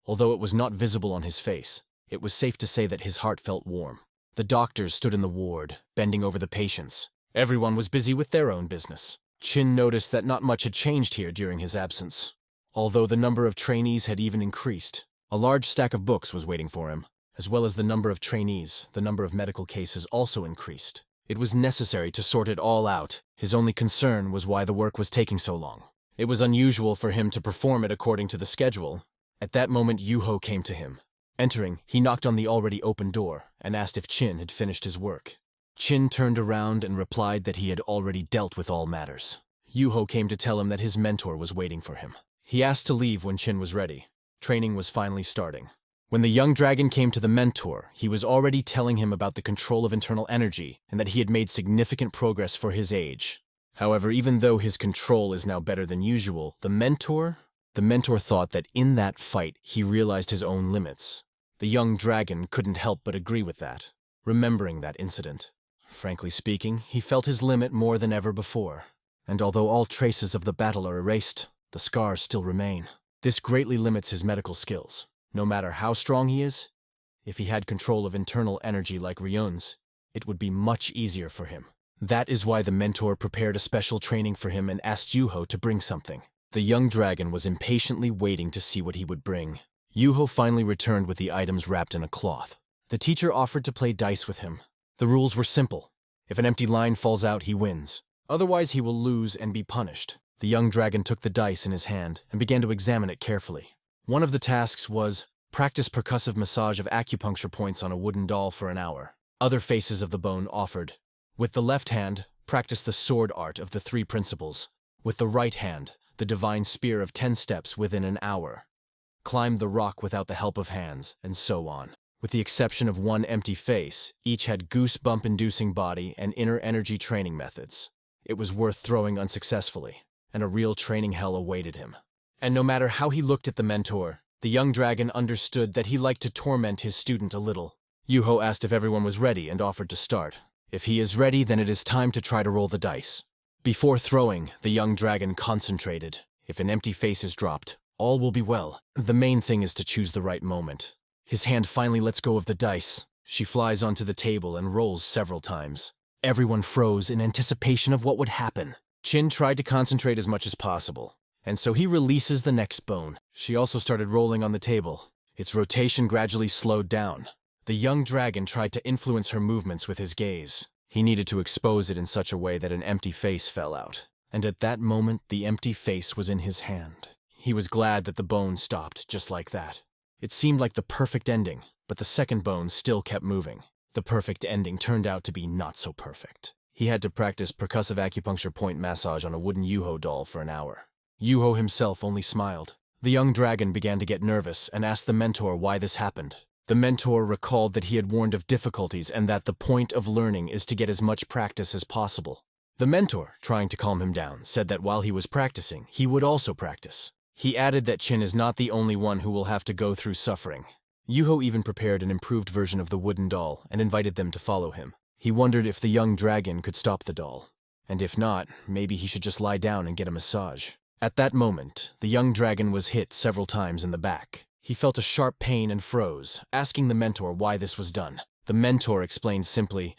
Although it was not visible on his face, it was safe to say that his heart felt warm. The doctors stood in the ward, bending over the patients. Everyone was busy with their own business. Qin noticed that not much had changed here during his absence. Although the number of trainees had even increased, a large stack of books was waiting for him. As well as the number of trainees, the number of medical cases also increased. It was necessary to sort it all out. His only concern was why the work was taking so long. It was unusual for him to perform it according to the schedule. At that moment, Yuho came to him. Entering, he knocked on the already open door and asked if Qin had finished his work. Qin turned around and replied that he had already dealt with all matters. Yuho came to tell him that his mentor was waiting for him. He asked to leave when Qin was ready. Training was finally starting. When the young dragon came to the mentor, he was already telling him about the control of internal energy and that he had made significant progress for his age. However, even though his control is now better than usual, the mentor thought that in that fight he realized his own limits. The young dragon couldn't help but agree with that. remembering that incident. Frankly speaking, he felt his limit more than ever before. And although all traces of the battle are erased, the scars still remain. This greatly limits his medical skills. No matter how strong he is, if he had control of internal energy like Ryun's, it would be much easier for him. That is why the mentor prepared a special training for him and asked Yuho to bring something. The young dragon was impatiently waiting to see what he would bring. Yuho finally returned with the items wrapped in a cloth. The teacher offered to play dice with him. The rules were simple. If an empty line falls out, he wins. Otherwise, he will lose and be punished. The young dragon took the dice in his hand and began to examine it carefully. One of the tasks was practice percussive massage of acupuncture points on a wooden doll for an hour. Other faces of the bone offered. With the left hand, practice the sword art of the 3 principles. With the right hand, the divine spear of 10 steps within an hour. Climb the rock without the help of hands, and so on. With the exception of one empty face, each had goosebump-inducing body and inner energy training methods. It was worth throwing unsuccessfully, and a real training hell awaited him. And no matter how he looked at the mentor, the young dragon understood that he liked to torment his student a little. Yuho asked if everyone was ready and offered to start. If he is ready, then it is time to try to roll the dice. Before throwing, the young dragon concentrated. If an empty face is dropped, all will be well. The main thing is to choose the right moment. His hand finally lets go of the dice. She flies onto the table and rolls several times. Everyone froze in anticipation of what would happen. Chin tried to concentrate as much as possible, and so he releases the next bone. She also started rolling on the table. Its rotation gradually slowed down. The young dragon tried to influence her movements with his gaze. He needed to expose it in such a way that an empty face fell out. And at that moment, the empty face was in his hand. He was glad that the bone stopped just like that. It seemed like the perfect ending, but the second bone still kept moving. The perfect ending turned out to be not so perfect. He had to practice percussive acupuncture point massage on a wooden Yuho doll for an hour. Yuho himself only smiled. The young dragon began to get nervous and asked the mentor why this happened. The mentor recalled that he had warned of difficulties and that the point of learning is to get as much practice as possible. The mentor, trying to calm him down, said that while he was practicing, he would also practice. He added that Chin is not the only one who will have to go through suffering. Yuho even prepared an improved version of the wooden doll and invited them to follow him. He wondered if the young dragon could stop the doll. And if not, maybe he should just lie down and get a massage. At that moment, the young dragon was hit several times in the back. He felt a sharp pain and froze, asking the mentor why this was done. The mentor explained simply,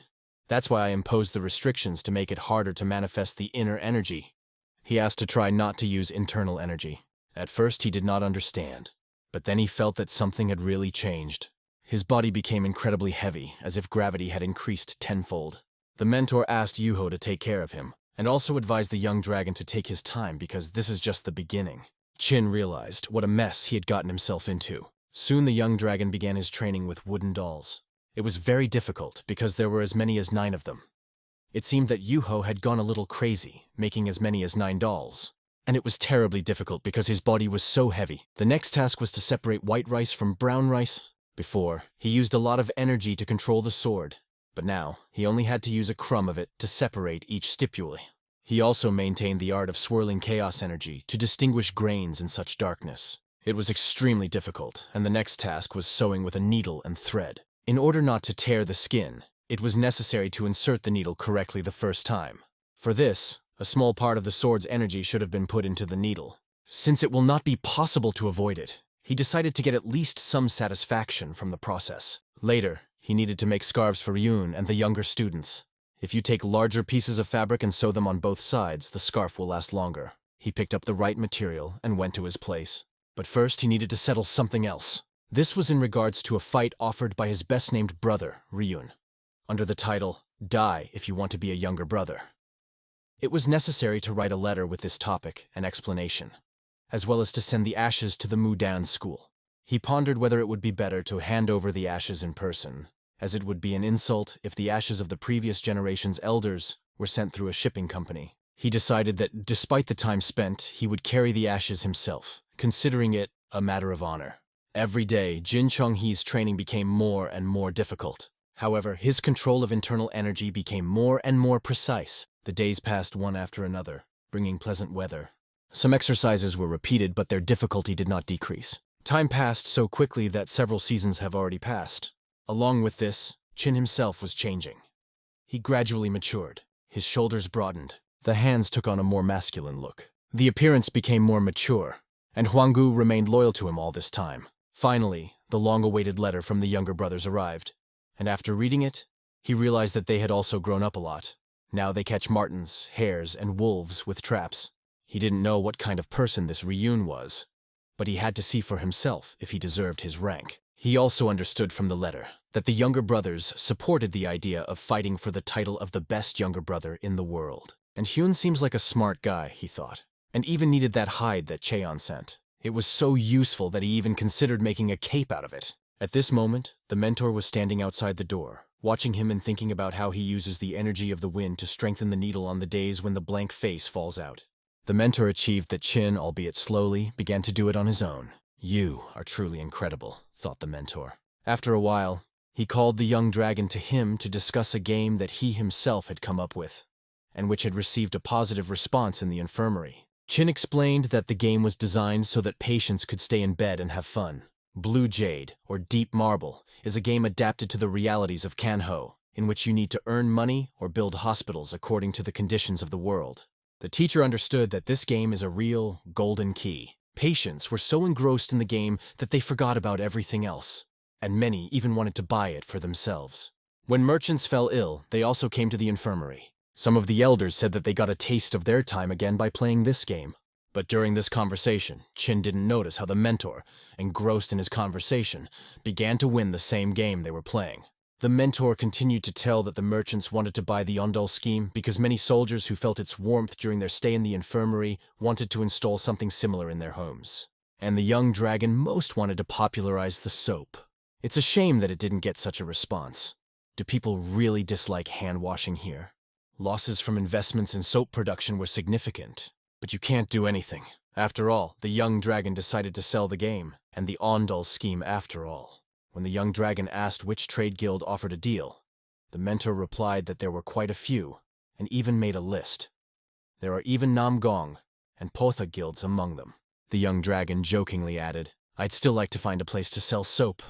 "That's why I imposed the restrictions to make it harder to manifest the inner energy." He asked to try not to use internal energy. At first he did not understand, but then he felt that something had really changed. His body became incredibly heavy, as if gravity had increased tenfold. The mentor asked Yuho to take care of him, and also advised the young dragon to take his time because this is just the beginning. Chin realized what a mess he had gotten himself into. Soon the young dragon began his training with wooden dolls. It was very difficult because there were as many as 9 of them. It seemed that Yuho had gone a little crazy, making as many as 9 dolls. And it was terribly difficult because his body was so heavy. The next task was to separate white rice from brown rice. Before, he used a lot of energy to control the sword, but now he only had to use a crumb of it to separate each stipule. He also maintained the art of swirling chaos energy to distinguish grains in such darkness. It was extremely difficult, and the next task was sewing with a needle and thread. In order not to tear the skin, it was necessary to insert the needle correctly the first time. For this, a small part of the sword's energy should have been put into the needle. Since it will not be possible to avoid it, he decided to get at least some satisfaction from the process. Later, he needed to make scarves for Ryun and the younger students. If you take larger pieces of fabric and sew them on both sides, the scarf will last longer. He picked up the right material and went to his place. But first, he needed to settle something else. This was in regards to a fight offered by his best-named brother, Ryun, under the title, "Die If You Want to Be a Younger Brother." It was necessary to write a letter with this topic and explanation, as well as to send the ashes to the Mudan school. He pondered whether it would be better to hand over the ashes in person, as it would be an insult if the ashes of the previous generation's elders were sent through a shipping company. He decided that despite the time spent, he would carry the ashes himself, considering it a matter of honor. Every day, Jin Chonghee's training became more and more difficult. However, his control of internal energy became more and more precise. The days passed one after another, bringing pleasant weather. Some exercises were repeated, but their difficulty did not decrease. Time passed so quickly that several seasons have already passed. Along with this, Chin himself was changing. He gradually matured. His shoulders broadened. The hands took on a more masculine look. The appearance became more mature, and Huanggu remained loyal to him all this time. Finally, the long-awaited letter from the younger brothers arrived, and after reading it, he realized that they had also grown up a lot. Now they catch martens, hares, and wolves with traps. He didn't know what kind of person this Ryun was, but he had to see for himself if he deserved his rank. He also understood from the letter that the younger brothers supported the idea of fighting for the title of the best younger brother in the world. And Hyun seems like a smart guy, he thought, and even needed that hide that Cheon sent. It was so useful that he even considered making a cape out of it. At this moment, the mentor was standing outside the door, watching him and thinking about how he uses the energy of the wind to strengthen the needle on the days when the blank face falls out. The mentor achieved that Chin, albeit slowly, began to do it on his own. You are truly incredible, thought the mentor. After a while, he called the young dragon to him to discuss a game that he himself had come up with, and which had received a positive response in the infirmary. Chin explained that the game was designed so that patients could stay in bed and have fun. Blue Jade, or Deep Marble, is a game adapted to the realities of Kanho, in which you need to earn money or build hospitals according to the conditions of the world. The teacher understood that this game is a real golden key. Patients were so engrossed in the game that they forgot about everything else, and many even wanted to buy it for themselves. When merchants fell ill, they also came to the infirmary. Some of the elders said that they got a taste of their time again by playing this game. But during this conversation, Chin didn't notice how the mentor, engrossed in his conversation, began to win the same game they were playing. The mentor continued to tell that the merchants wanted to buy the Ondol scheme because many soldiers who felt its warmth during their stay in the infirmary wanted to install something similar in their homes. And the young dragon most wanted to popularize the soap. It's a shame that it didn't get such a response. Do people really dislike hand-washing here? Losses from investments in soap production were significant, but you can't do anything. After all, the young dragon decided to sell the game, and the Ondol scheme after all. When the young dragon asked which trade guild offered a deal, the mentor replied that there were quite a few, and even made a list. There are even Namgong and Potha guilds among them. The young dragon jokingly added, I'd still like to find a place to sell soap.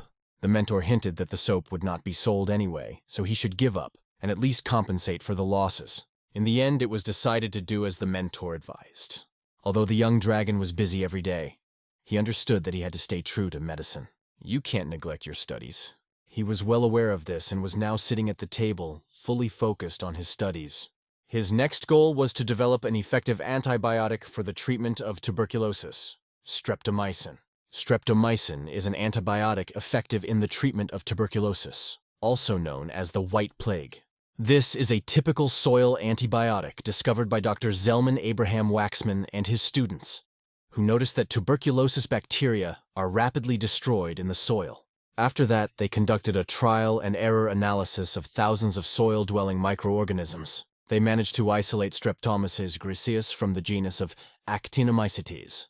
The mentor hinted that the soap would not be sold anyway, so he should give up and at least compensate for the losses. In the end, it was decided to do as the mentor advised. Although the young dragon was busy every day, he understood that he had to stay true to medicine. You can't neglect your studies. He was well aware of this and was now sitting at the table, fully focused on his studies. His next goal was to develop an effective antibiotic for the treatment of tuberculosis, streptomycin. Streptomycin is an antibiotic effective in the treatment of tuberculosis, also known as the White Plague. This is a typical soil antibiotic discovered by Dr. Zelman Abraham Waxman and his students, who noticed that tuberculosis bacteria are rapidly destroyed in the soil. After that, they conducted a trial-and-error analysis of thousands of soil-dwelling microorganisms. They managed to isolate Streptomyces griseus from the genus of Actinomycetes.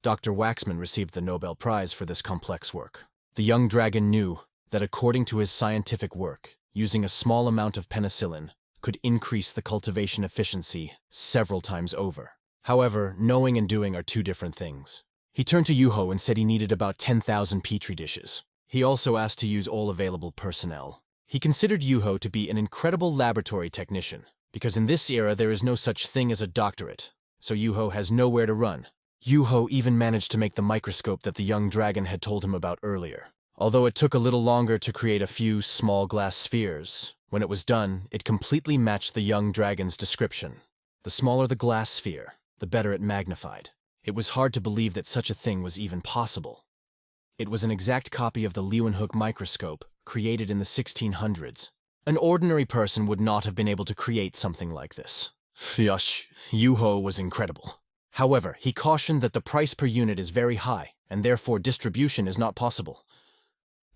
Dr. Waxman received the Nobel Prize for this complex work. The young dragon knew that according to his scientific work, using a small amount of penicillin could increase the cultivation efficiency several times over. However, knowing and doing are two different things. He turned to Yuho and said he needed about 10,000 petri dishes. He also asked to use all available personnel. He considered Yuho to be an incredible laboratory technician, because in this era there is no such thing as a doctorate, so Yuho has nowhere to run. Yuho even managed to make the microscope that the young dragon had told him about earlier. Although it took a little longer to create a few small glass spheres, when it was done, it completely matched the young dragon's description. The smaller the glass sphere, the better it magnified. It was hard to believe that such a thing was even possible. It was an exact copy of the Leeuwenhoek microscope, created in the 1600s. An ordinary person would not have been able to create something like this. Yush, Yuho was incredible. However, he cautioned that the price per unit is very high, and therefore distribution is not possible.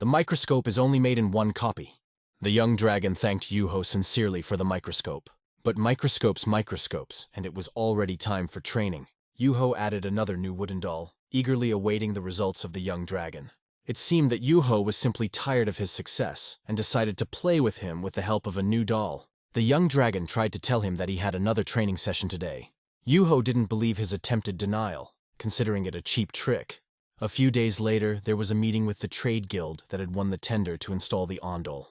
The microscope is only made in one copy. The young dragon thanked Yuho sincerely for the microscope. But microscopes, and it was already time for training. Yuho added another new wooden doll, eagerly awaiting the results of the young dragon. It seemed that Yuho was simply tired of his success and decided to play with him with the help of a new doll. The young dragon tried to tell him that he had another training session today. Yuho didn't believe his attempted denial, considering it a cheap trick. A few days later, there was a meeting with the trade guild that had won the tender to install the Ondol.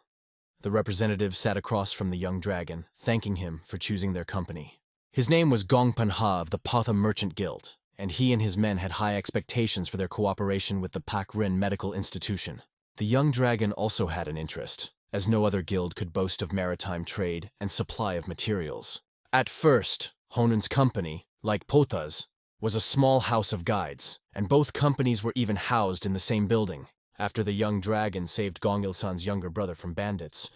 The representative sat across from the young dragon, thanking him for choosing their company. His name was Gongpanha of the Potha Merchant Guild, and he and his men had high expectations for their cooperation with the Pakrin Medical Institution. The young dragon also had an interest, as no other guild could boast of maritime trade and supply of materials. At first, Honen's company, like Potha's, was a small house of guides, and both companies were even housed in the same building. After the young dragon saved Gong Il-san's younger brother from bandits,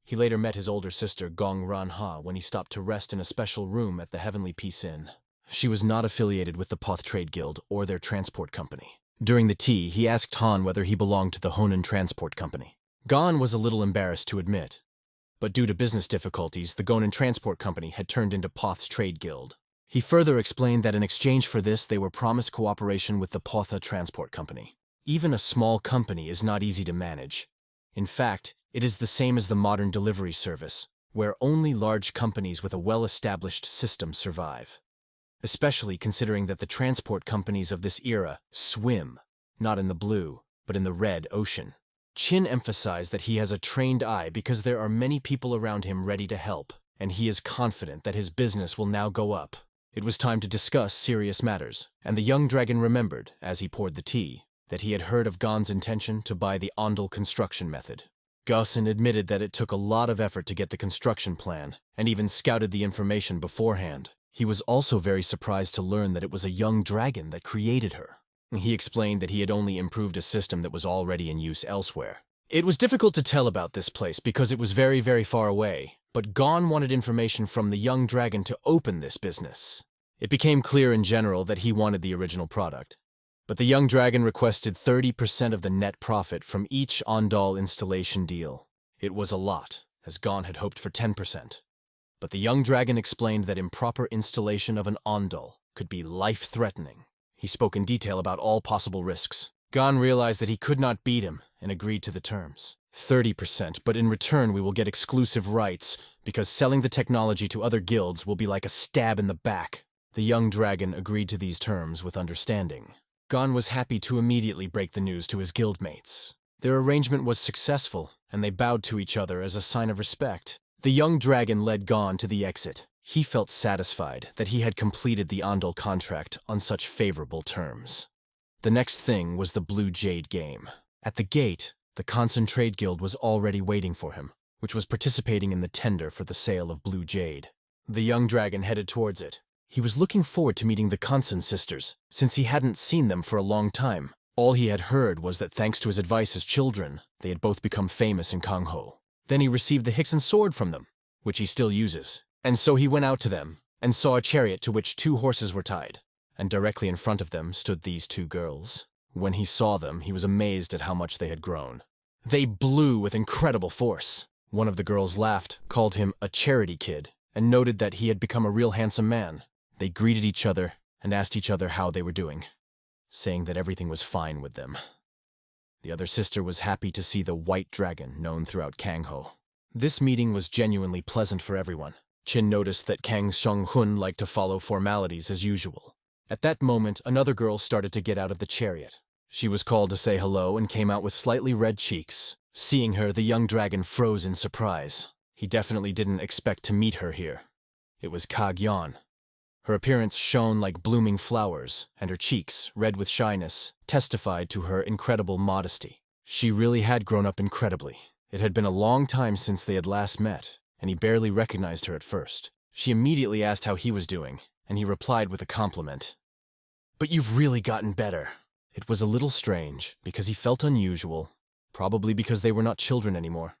he later met his older sister Gong Ranha when he stopped to rest in a special room at the Heavenly Peace Inn. She was not affiliated with the Poth Trade Guild or their transport company. During the tea, he asked Han whether he belonged to the Honen Transport Company. Gon was a little embarrassed to admit, but due to business difficulties, the Gonen Transport Company had turned into Poth's Trade Guild. He further explained that in exchange for this, they were promised cooperation with the Potha Transport Company. Even a small company is not easy to manage. In fact, it is the same as the modern delivery service, where only large companies with a well-established system survive. Especially considering that the transport companies of this era swim, not in the blue, but in the red ocean. Qin emphasized that he has a trained eye because there are many people around him ready to help, and he is confident that his business will now go up. It was time to discuss serious matters, and the young dragon remembered, as he poured the tea, that he had heard of Gon's intention to buy the Ondel construction method. Gossen admitted that it took a lot of effort to get the construction plan, and even scouted the information beforehand. He was also very surprised to learn that it was a young dragon that created her. He explained that he had only improved a system that was already in use elsewhere. It was difficult to tell about this place because it was very, very far away, but Gon wanted information from the young dragon to open this business. It became clear in general that he wanted the original product, but the young dragon requested 30% of the net profit from each Ondal installation deal. It was a lot, as Gon had hoped for 10%. But the young dragon explained that improper installation of an Ondal could be life-threatening. He spoke in detail about all possible risks. Gon realized that he could not beat him and agreed to the terms. 30%, but in return we will get exclusive rights, because selling the technology to other guilds will be like a stab in the back. The young dragon agreed to these terms with understanding. Gon was happy to immediately break the news to his guildmates. Their arrangement was successful, and they bowed to each other as a sign of respect. The young dragon led Gon to the exit. He felt satisfied that he had completed the Ondal contract on such favorable terms. The next thing was the Blue Jade game. At the gate, the Concentrate Guild was already waiting for him, which was participating in the tender for the sale of Blue Jade. The young dragon headed towards it. He was looking forward to meeting the Consen sisters, since he hadn't seen them for a long time. All he had heard was that thanks to his advice as children, they had both become famous in Kangho. Then he received the Hixen sword from them, which he still uses. And so he went out to them, and saw a chariot to which 2 horses were tied, and directly in front of them stood these 2 girls. When he saw them, he was amazed at how much they had grown. They blew with incredible force. One of the girls laughed, called him a charity kid, and noted that he had become a real handsome man. They greeted each other and asked each other how they were doing, saying that everything was fine with them. The other sister was happy to see the white dragon known throughout Kangho. This meeting was genuinely pleasant for everyone. Qin noticed that Kang Xiong-hun liked to follow formalities as usual. At that moment, another girl started to get out of the chariot. She was called to say hello and came out with slightly red cheeks. Seeing her, the young dragon froze in surprise. He definitely didn't expect to meet her here. It was Kagyan. Her appearance shone like blooming flowers, and her cheeks, red with shyness, testified to her incredible modesty. She really had grown up incredibly. It had been a long time since they had last met, and he barely recognized her at first. She immediately asked how he was doing, and he replied with a compliment. "But you've really gotten better." It was a little strange, because he felt unusual, probably because they were not children anymore,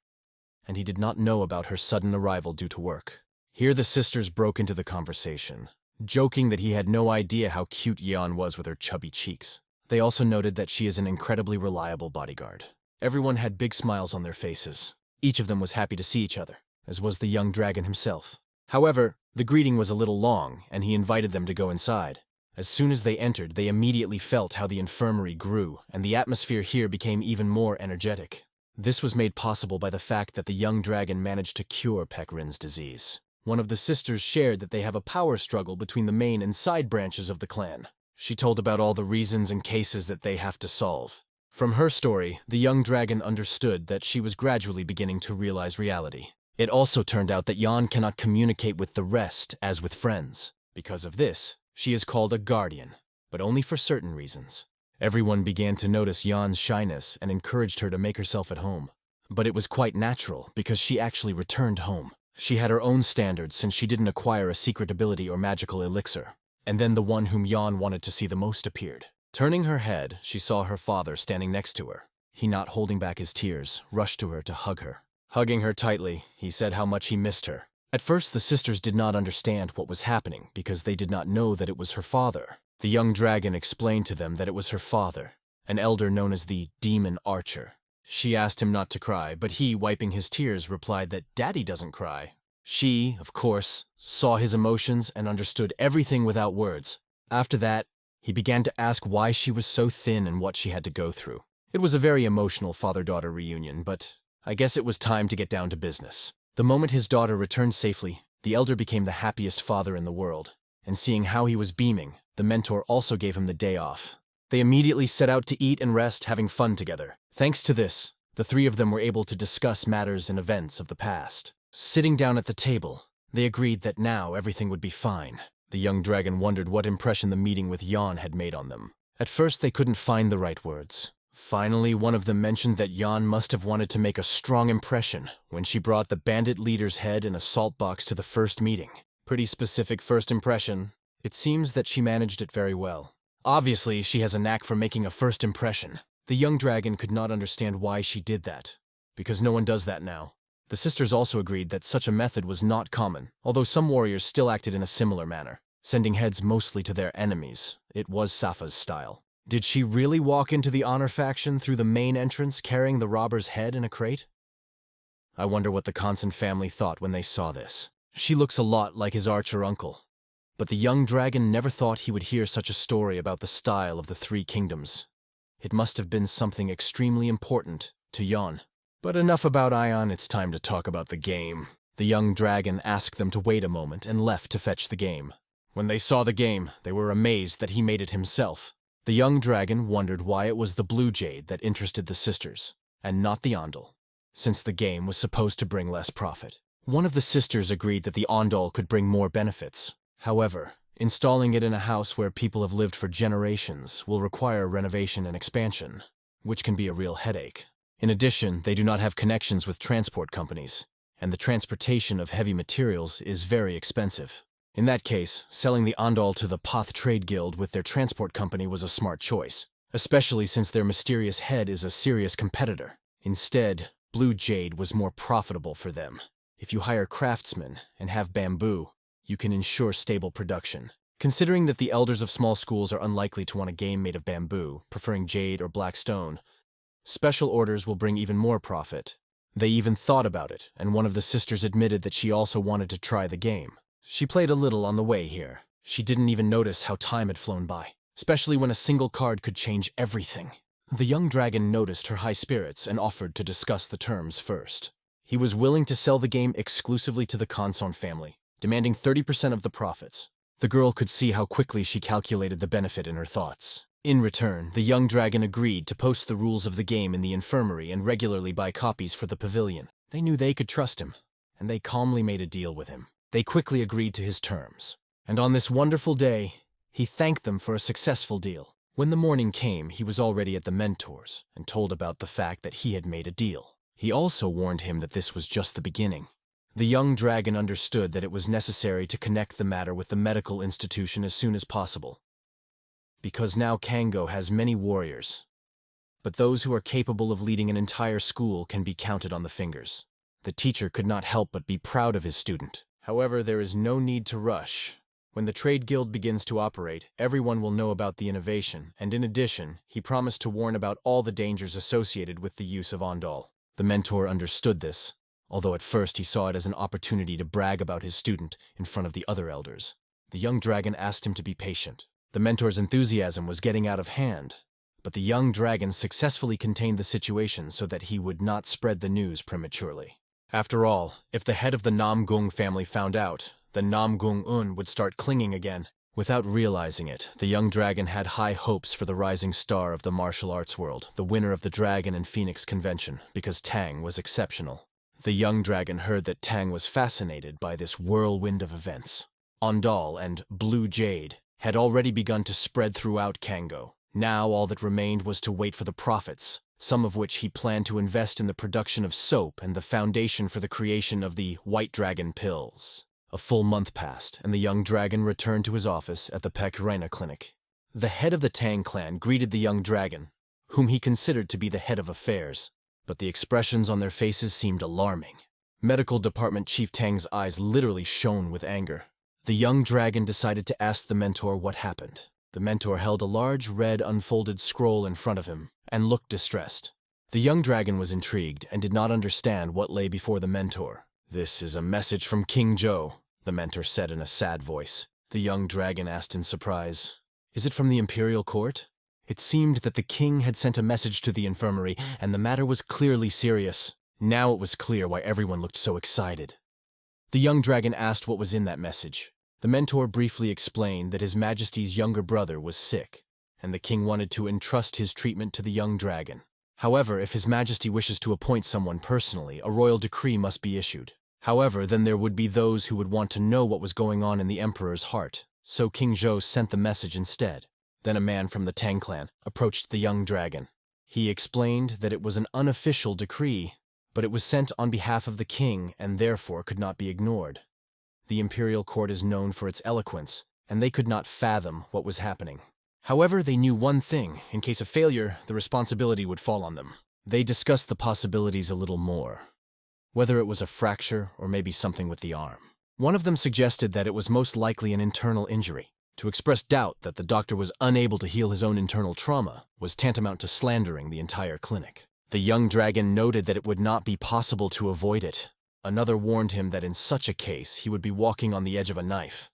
and he did not know about her sudden arrival due to work. Here the sisters broke into the conversation, joking that he had no idea how cute Yeon was with her chubby cheeks. They also noted that she is an incredibly reliable bodyguard. Everyone had big smiles on their faces. Each of them was happy to see each other, as was the young dragon himself. However, the greeting was a little long, and he invited them to go inside. As soon as they entered, they immediately felt how the infirmary grew, and the atmosphere here became even more energetic. This was made possible by the fact that the young dragon managed to cure Pekrin's disease. One of the sisters shared that they have a power struggle between the main and side branches of the clan. She told about all the reasons and cases that they have to solve. From her story, the young dragon understood that she was gradually beginning to realize reality. It also turned out that Yan cannot communicate with the rest as with friends. Because of this, she is called a guardian, but only for certain reasons. Everyone began to notice Yan's shyness and encouraged her to make herself at home. But it was quite natural because she actually returned home. She had her own standards since she didn't acquire a secret ability or magical elixir. And then the one whom Yan wanted to see the most appeared. Turning her head, she saw her father standing next to her. He, not holding back his tears, rushed to her to hug her. Hugging her tightly, he said how much he missed her. At first, the sisters did not understand what was happening because they did not know that it was her father. The young dragon explained to them that it was her father, an elder known as the Demon Archer. She asked him not to cry, but he, wiping his tears, replied that Daddy doesn't cry. She, of course, saw his emotions and understood everything without words. After that, he began to ask why she was so thin and what she had to go through. It was a very emotional father-daughter reunion, but I guess it was time to get down to business. The moment his daughter returned safely, the elder became the happiest father in the world, and seeing how he was beaming, the mentor also gave him the day off. They immediately set out to eat and rest, having fun together. Thanks to this, the three of them were able to discuss matters and events of the past. Sitting down at the table, they agreed that now everything would be fine. The young dragon wondered what impression the meeting with Yan had made on them. At first, they couldn't find the right words. Finally, one of them mentioned that Yan must have wanted to make a strong impression when she brought the bandit leader's head in a salt box to the first meeting. Pretty specific first impression. It seems that she managed it very well. Obviously, she has a knack for making a first impression. The young dragon could not understand why she did that, because no one does that now. The sisters also agreed that such a method was not common, although some warriors still acted in a similar manner, sending heads mostly to their enemies. It was Safa's style. Did she really walk into the honor faction through the main entrance carrying the robber's head in a crate? I wonder what the Constant family thought when they saw this. She looks a lot like his archer uncle. But the young dragon never thought he would hear such a story about the style of the three kingdoms. It must have been something extremely important to Yan. But enough about Ion, it's time to talk about the game. The young dragon asked them to wait a moment and left to fetch the game. When they saw the game, they were amazed that he made it himself. The young dragon wondered why it was the blue jade that interested the sisters, and not the ondel, since the game was supposed to bring less profit. One of the sisters agreed that the ondel could bring more benefits. However, installing it in a house where people have lived for generations will require renovation and expansion, which can be a real headache. In addition, they do not have connections with transport companies, and the transportation of heavy materials is very expensive. In that case, selling the ondel to the Poth Trade Guild with their transport company was a smart choice, especially since their mysterious head is a serious competitor. Instead, blue jade was more profitable for them. If you hire craftsmen and have bamboo, you can ensure stable production. Considering that the elders of small schools are unlikely to want a game made of bamboo, preferring jade or black stone, special orders will bring even more profit. They even thought about it, and one of the sisters admitted that she also wanted to try the game. She played a little on the way here. She didn't even notice how time had flown by, especially when a single card could change everything. The young dragon noticed her high spirits and offered to discuss the terms first. He was willing to sell the game exclusively to the Confronting family, demanding 30% of the profits. The girl could see how quickly she calculated the benefit in her thoughts. In return, the young dragon agreed to post the rules of the game in the infirmary and regularly buy copies for the pavilion. They knew they could trust him, and they calmly made a deal with him. They quickly agreed to his terms. And on this wonderful day, he thanked them for a successful deal. When the morning came, he was already at the mentor's and told about the fact that he had made a deal. He also warned him that this was just the beginning. The young dragon understood that it was necessary to connect the matter with the medical institution as soon as possible, because now Kango has many warriors, but those who are capable of leading an entire school can be counted on the fingers. The teacher could not help but be proud of his student. However, there is no need to rush. When the trade guild begins to operate, everyone will know about the innovation, and in addition, he promised to warn about all the dangers associated with the use of ondel. The mentor understood this, although at first he saw it as an opportunity to brag about his student in front of the other elders. The young dragon asked him to be patient. The mentor's enthusiasm was getting out of hand, but the young dragon successfully contained the situation so that he would not spread the news prematurely. After all, if the head of the Namgung family found out, the Namgung Un would start clinging again. Without realizing it, the young dragon had high hopes for the rising star of the martial arts world, the winner of the Dragon and Phoenix convention, because Tang was exceptional. The young dragon heard that Tang was fascinated by this whirlwind of events. Ondal and Blue Jade had already begun to spread throughout Kango. Now all that remained was to wait for the profits, some of which he planned to invest in the production of soap and the foundation for the creation of the White Dragon pills. A full month passed, and the young dragon returned to his office at the Pekrena clinic. The head of the Tang clan greeted the young dragon, whom he considered to be the head of affairs, but the expressions on their faces seemed alarming. Medical Department Chief Tang's eyes literally shone with anger. The young dragon decided to ask the mentor what happened. The mentor held a large red unfolded scroll in front of him and looked distressed. The young dragon was intrigued and did not understand what lay before the mentor. "This is a message from King Zhou," the mentor said in a sad voice. The young dragon asked in surprise, "Is it from the imperial court?" It seemed that the king had sent a message to the infirmary, and the matter was clearly serious. Now it was clear why everyone looked so excited. The young dragon asked what was in that message. The mentor briefly explained that His Majesty's younger brother was sick, and the king wanted to entrust his treatment to the young dragon. However, if His Majesty wishes to appoint someone personally, a royal decree must be issued. However, then there would be those who would want to know what was going on in the emperor's heart, so King Zhou sent the message instead. Then a man from the Tang clan approached the young dragon. He explained that it was an unofficial decree, but it was sent on behalf of the king and therefore could not be ignored. The imperial court is known for its eloquence, and they could not fathom what was happening. However, they knew one thing: in case of failure, the responsibility would fall on them. They discussed the possibilities a little more. Whether it was a fracture or maybe something with the arm. One of them suggested that it was most likely an internal injury. To express doubt that the doctor was unable to heal his own internal trauma was tantamount to slandering the entire clinic. The young dragon noted that it would not be possible to avoid it. Another warned him that in such a case he would be walking on the edge of a knife.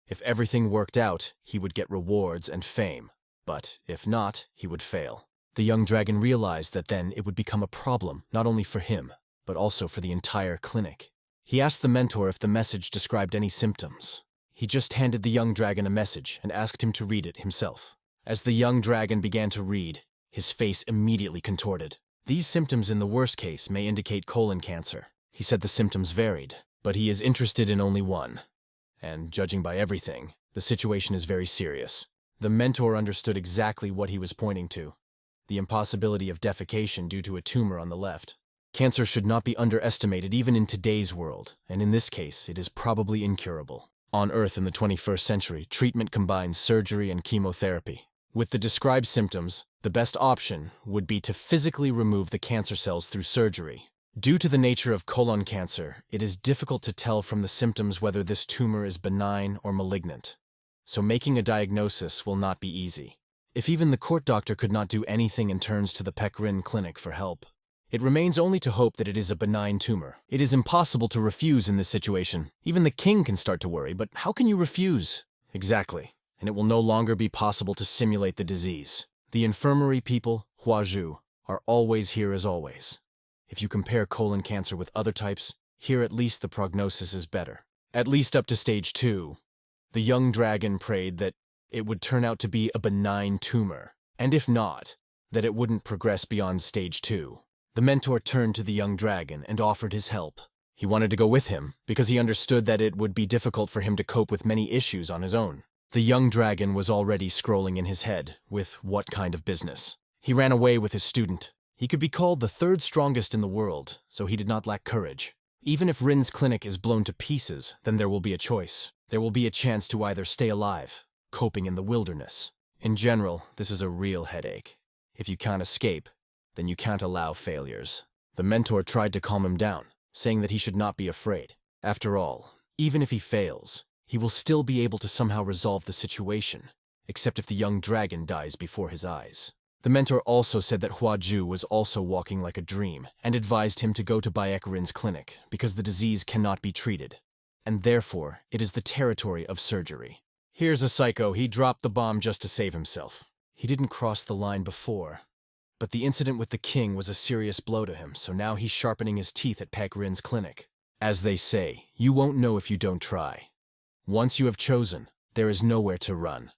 If everything worked out, he would get rewards and fame, but if not, he would fail. The young dragon realized that then it would become a problem not only for him, but also for the entire clinic. He asked the mentor if the message described any symptoms. He just handed the young dragon a message and asked him to read it himself. As the young dragon began to read, his face immediately contorted. These symptoms in the worst case may indicate colon cancer. He said the symptoms varied, but he is interested in only one. And judging by everything, the situation is very serious. The mentor understood exactly what he was pointing to: the impossibility of defecation due to a tumor on the left. Cancer should not be underestimated even in today's world, and in this case, it is probably incurable. On Earth in the 21st century, treatment combines surgery and chemotherapy. With the described symptoms, the best option would be to physically remove the cancer cells through surgery. Due to the nature of colon cancer, it is difficult to tell from the symptoms whether this tumor is benign or malignant. So making a diagnosis will not be easy. If even the court doctor could not do anything and turns to the Pekrena clinic for help, it remains only to hope that it is a benign tumor. It is impossible to refuse in this situation. Even the king can start to worry, but how can you refuse? Exactly, and it will no longer be possible to simulate the disease. The infirmary people, Huazhu, are always here as always. If you compare colon cancer with other types, here at least the prognosis is better. At least up to stage 2. The young dragon prayed that it would turn out to be a benign tumor, and if not, that it wouldn't progress beyond stage 2. The mentor turned to the young dragon and offered his help. He wanted to go with him because he understood that it would be difficult for him to cope with many issues on his own. The young dragon was already scrolling in his head with what kind of business. He ran away with his student. He could be called the third strongest in the world, so he did not lack courage. Even if Rin's clinic is blown to pieces, then there will be a choice. There will be a chance to either stay alive, coping in the wilderness. In general, this is a real headache. If you can't escape, then you can't allow failures. The mentor tried to calm him down, saying that he should not be afraid. After all, even if he fails, he will still be able to somehow resolve the situation, except if the young dragon dies before his eyes. The mentor also said that Huazhu was also walking like a dream and advised him to go to Bayek Rin's clinic because the disease cannot be treated, and therefore it is the territory of surgery. Here's a psycho, he dropped the bomb just to save himself. He didn't cross the line before. But the incident with the king was a serious blow to him, so now he's sharpening his teeth at Bayek Rin's clinic. As they say, you won't know if you don't try. Once you have chosen, There is nowhere to run.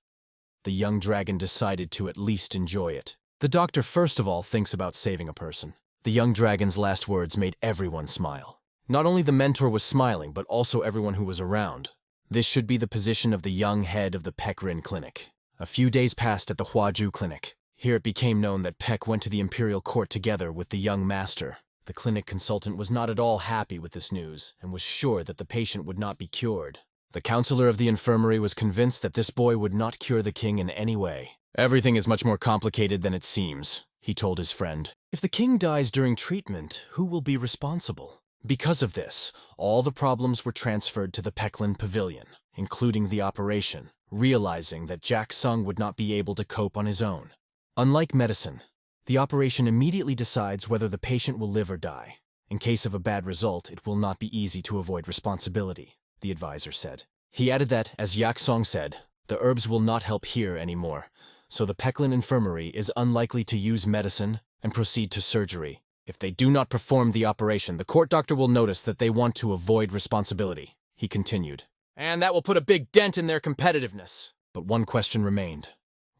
The young dragon decided to at least enjoy it. The doctor first of all thinks about saving a person. The young dragon's last words made everyone smile. Not only the mentor was smiling, but also everyone who was around. This should be the position of the young head of the Peckrin Clinic. A few days passed at the Huaju Clinic. Here it became known that Peck went to the imperial court together with the young master. The clinic consultant was not at all happy with this news and was sure that the patient would not be cured. The counselor of the infirmary was convinced that this boy would not cure the king in any way. Everything is much more complicated than it seems, he told his friend. If the king dies during treatment, who will be responsible? Because of this, all the problems were transferred to the Pecklin Pavilion, including the operation, realizing that Jack Sung would not be able to cope on his own. Unlike medicine, the operation immediately decides whether the patient will live or die. In case of a bad result, it will not be easy to avoid responsibility, the advisor said. He added that, as Yak Song said, the herbs will not help here anymore, so the Pecklin Infirmary is unlikely to use medicine and proceed to surgery. If they do not perform the operation, the court doctor will notice that they want to avoid responsibility, he continued. And that will put a big dent in their competitiveness. But one question remained.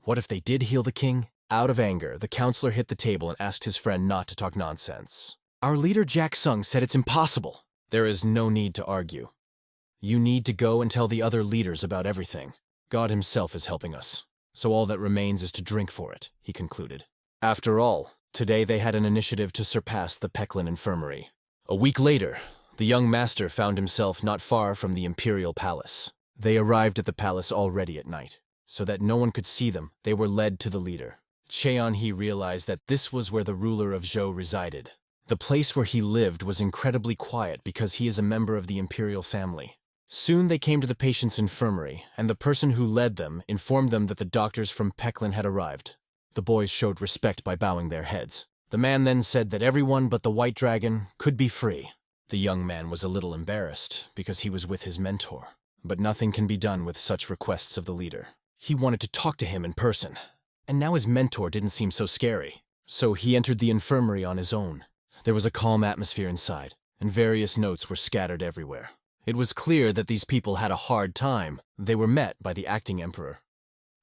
What if they did heal the king? Out of anger, the counselor hit the table and asked his friend not to talk nonsense. Our leader Jack Sung said it's impossible. There is no need to argue. You need to go and tell the other leaders about everything. God himself is helping us, so all that remains is to drink for it, he concluded. After all, today they had an initiative to surpass the Pecklin Infirmary. A week later, the young master found himself not far from the imperial palace. They arrived at the palace already at night. So that no one could see them, they were led to the leader. Cheon-hee realized that this was where the ruler of Zhou resided. The place where he lived was incredibly quiet because he is a member of the imperial family. Soon they came to the patient's infirmary, and the person who led them informed them that the doctors from Pecklin had arrived. The boys showed respect by bowing their heads. The man then said that everyone but the white dragon could be free. The young man was a little embarrassed because he was with his mentor, but nothing can be done with such requests of the leader. He wanted to talk to him in person. And now his mentor didn't seem so scary. So he entered the infirmary on his own. There was a calm atmosphere inside, and various notes were scattered everywhere. It was clear that these people had a hard time. They were met by the acting emperor.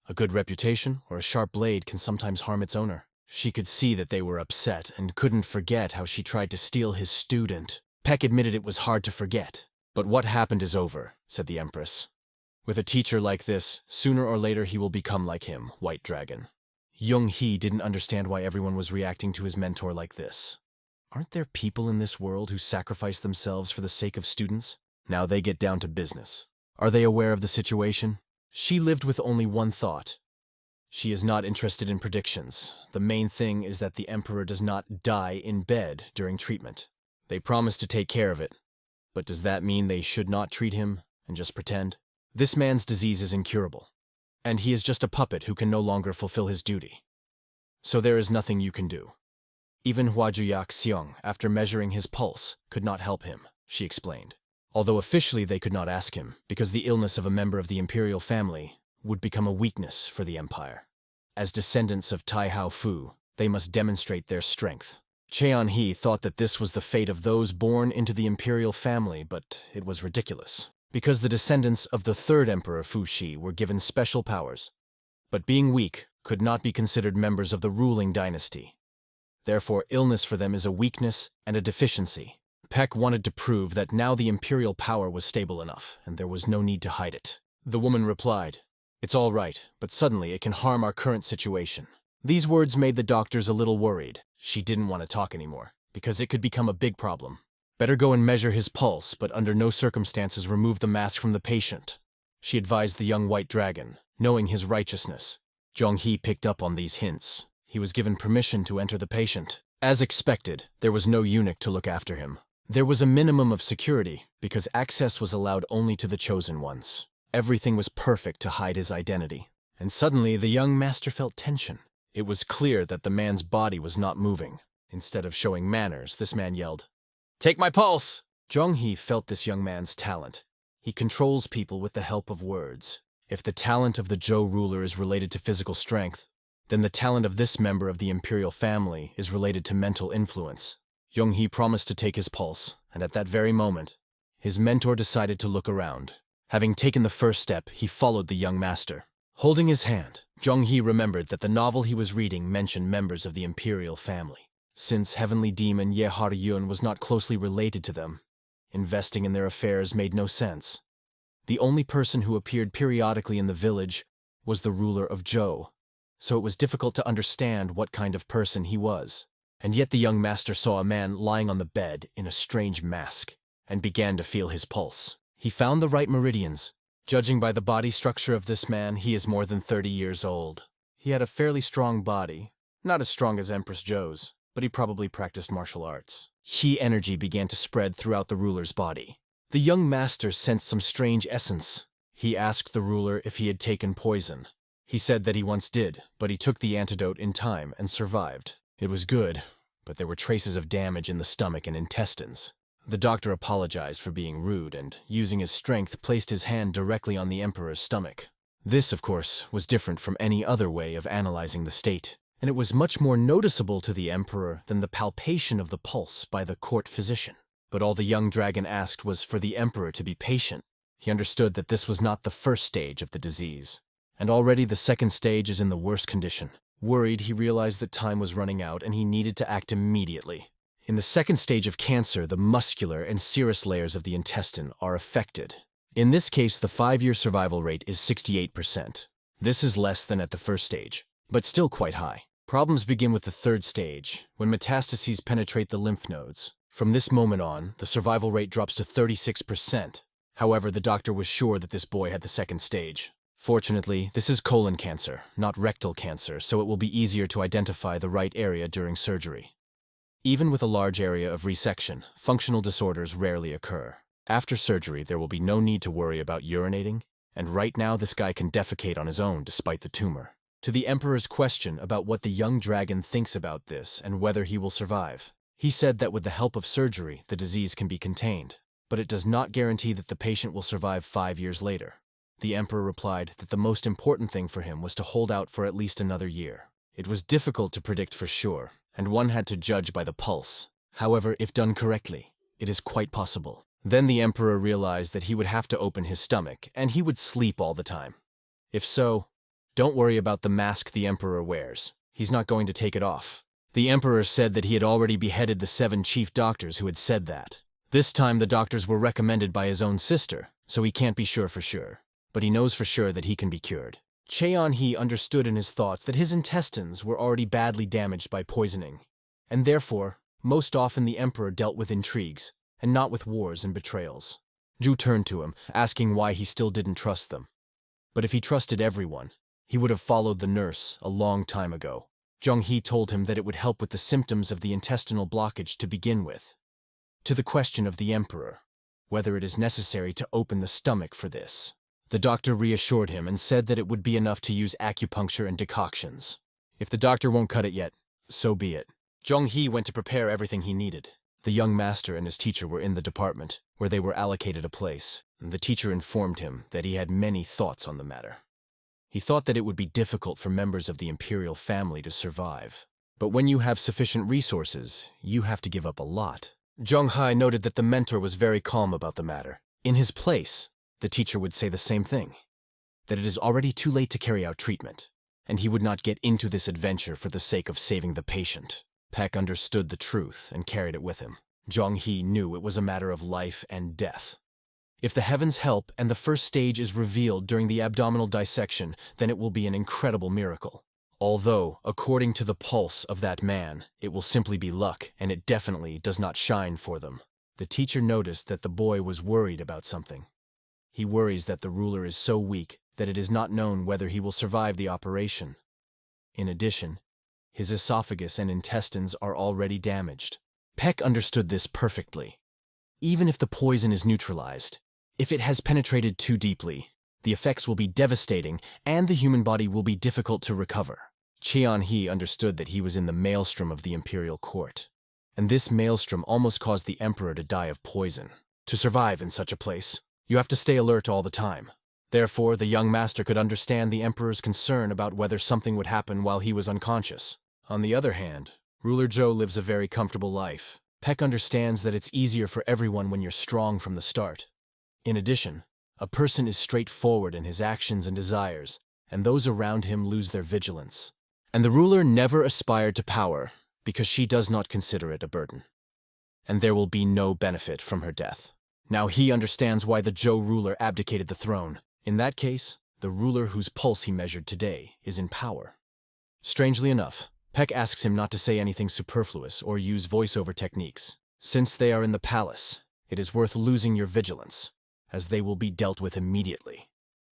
A good reputation or a sharp blade can sometimes harm its owner. She could see that they were upset and couldn't forget how she tried to steal his student. Peck admitted it was hard to forget. But what happened is over, said the empress. With a teacher like this, sooner or later he will become like him, White Dragon. Young-hee didn't understand why everyone was reacting to his mentor like this. Aren't there people in this world who sacrifice themselves for the sake of students? Now they get down to business. Are they aware of the situation? She lived with only one thought. She is not interested in predictions. The main thing is that the emperor does not die in bed during treatment. They promise to take care of it. But does that mean they should not treat him and just pretend? This man's disease is incurable, and he is just a puppet who can no longer fulfill his duty. So there is nothing you can do. Even Huajuyak Xiong, after measuring his pulse, could not help him, she explained. Although officially they could not ask him, because the illness of a member of the imperial family would become a weakness for the empire. As descendants of Tai Hao Fu, they must demonstrate their strength. Cheon-hee thought that this was the fate of those born into the imperial family, but it was ridiculous. Because the descendants of the third emperor Fu Shi were given special powers, but being weak could not be considered members of the ruling dynasty. Therefore, illness for them is a weakness and a deficiency. Peck wanted to prove that now the imperial power was stable enough, and there was no need to hide it. The woman replied, "It's all right, but suddenly it can harm our current situation." These words made the doctors a little worried. She didn't want to talk anymore, because it could become a big problem. Better go and measure his pulse, but under no circumstances remove the mask from the patient, she advised the young white dragon, knowing his righteousness. Jong-hee picked up on these hints. He was given permission to enter the patient. As expected, there was no eunuch to look after him. There was a minimum of security, because access was allowed only to the chosen ones. Everything was perfect to hide his identity. And suddenly, the young master felt tension. It was clear that the man's body was not moving. Instead of showing manners, this man yelled, "Take my pulse!" Jong-hee felt this young man's talent. He controls people with the help of words. If the talent of the Zhou ruler is related to physical strength, then the talent of this member of the imperial family is related to mental influence. Jong-hee promised to take his pulse, and at that very moment, his mentor decided to look around. Having taken the first step, he followed the young master. Holding his hand, Zhong-He remembered that the novel he was reading mentioned members of the imperial family. Since heavenly demon Yahello was not closely related to them, investing in their affairs made no sense. The only person who appeared periodically in the village was the ruler of Zhou, so it was difficult to understand what kind of person he was. And yet the young master saw a man lying on the bed in a strange mask, and began to feel his pulse. He found the right meridians. Judging by the body structure of this man, he is more than 30 years old. He had a fairly strong body, not as strong as Empress Zhou's, but he probably practiced martial arts. Qi energy began to spread throughout the ruler's body. The young master sensed some strange essence. He asked the ruler if he had taken poison. He said that he once did, but he took the antidote in time and survived. It was good, but there were traces of damage in the stomach and intestines. The doctor apologized for being rude and, using his strength, placed his hand directly on the emperor's stomach. This, of course, was different from any other way of analyzing the state, and it was much more noticeable to the emperor than the palpation of the pulse by the court physician. But all the young dragon asked was for the emperor to be patient. He understood that this was not the first stage of the disease, and already the second stage is in the worst condition. Worried, he realized that time was running out and he needed to act immediately. In the second stage of cancer, the muscular and serous layers of the intestine are affected. In this case, the 5-year survival rate is 68%. This is less than at the first stage, but still quite high. Problems begin with the third stage, when metastases penetrate the lymph nodes. From this moment on, the survival rate drops to 36%. However, the doctor was sure that this boy had the second stage. Fortunately, this is colon cancer, not rectal cancer, so it will be easier to identify the right area during surgery. Even with a large area of resection, functional disorders rarely occur. After surgery, there will be no need to worry about urinating, and right now this guy can defecate on his own despite the tumor. To the emperor's question about what the young dragon thinks about this and whether he will survive, he said that with the help of surgery, the disease can be contained, but it does not guarantee that the patient will survive 5 years later. The emperor replied that the most important thing for him was to hold out for at least another year. It was difficult to predict for sure, and one had to judge by the pulse. However, if done correctly, it is quite possible. Then the emperor realized that he would have to open his stomach, and he would sleep all the time. If so, don't worry about the mask the emperor wears. He's not going to take it off. The emperor said that he had already beheaded the 7 chief doctors who had said that. This time the doctors were recommended by his own sister, so he can't be sure for sure. But he knows for sure that he can be cured. Cheon-He understood in his thoughts that his intestines were already badly damaged by poisoning, and therefore, most often the emperor dealt with intrigues, and not with wars and betrayals. Zhu turned to him, asking why he still didn't trust them. But if he trusted everyone, he would have followed the nurse a long time ago. Zhong-He told him that it would help with the symptoms of the intestinal blockage to begin with. To the question of the emperor, whether it is necessary to open the stomach for this, the doctor reassured him and said that it would be enough to use acupuncture and decoctions. If the doctor won't cut it yet, so be it. Zhong-He went to prepare everything he needed. The young master and his teacher were in the department, where they were allocated a place, and the teacher informed him that he had many thoughts on the matter. He thought that it would be difficult for members of the imperial family to survive. But when you have sufficient resources, you have to give up a lot. Zhong-Hai noted that the mentor was very calm about the matter. In his place, the teacher would say the same thing, that it is already too late to carry out treatment, and he would not get into this adventure for the sake of saving the patient. Peck understood the truth and carried it with him. Zhong-He knew it was a matter of life and death. If the heavens help and the first stage is revealed during the abdominal dissection, then it will be an incredible miracle. Although, according to the pulse of that man, it will simply be luck, and it definitely does not shine for them. The teacher noticed that the boy was worried about something. He worries that the ruler is so weak that it is not known whether he will survive the operation. In addition, his esophagus and intestines are already damaged. Peck understood this perfectly. Even if the poison is neutralized, if it has penetrated too deeply, the effects will be devastating and the human body will be difficult to recover. Cheon-He understood that he was in the maelstrom of the imperial court, and this maelstrom almost caused the emperor to die of poison. To survive in such a place, you have to stay alert all the time. Therefore, the young master could understand the emperor's concern about whether something would happen while he was unconscious. On the other hand, Ruler Zhou lives a very comfortable life. Peck understands that it's easier for everyone when you're strong from the start. In addition, A person is straightforward in his actions and desires, and those around him lose their vigilance. And the ruler never aspired to power because she does not consider it a burden. And there will be no benefit from her death. Now he understands why the Zhou ruler abdicated the throne. In that case, the ruler whose pulse he measured today is in power. Strangely enough, Peck asks him not to say anything superfluous or use voiceover techniques. Since they are in the palace, it is worth losing your vigilance, as they will be dealt with immediately.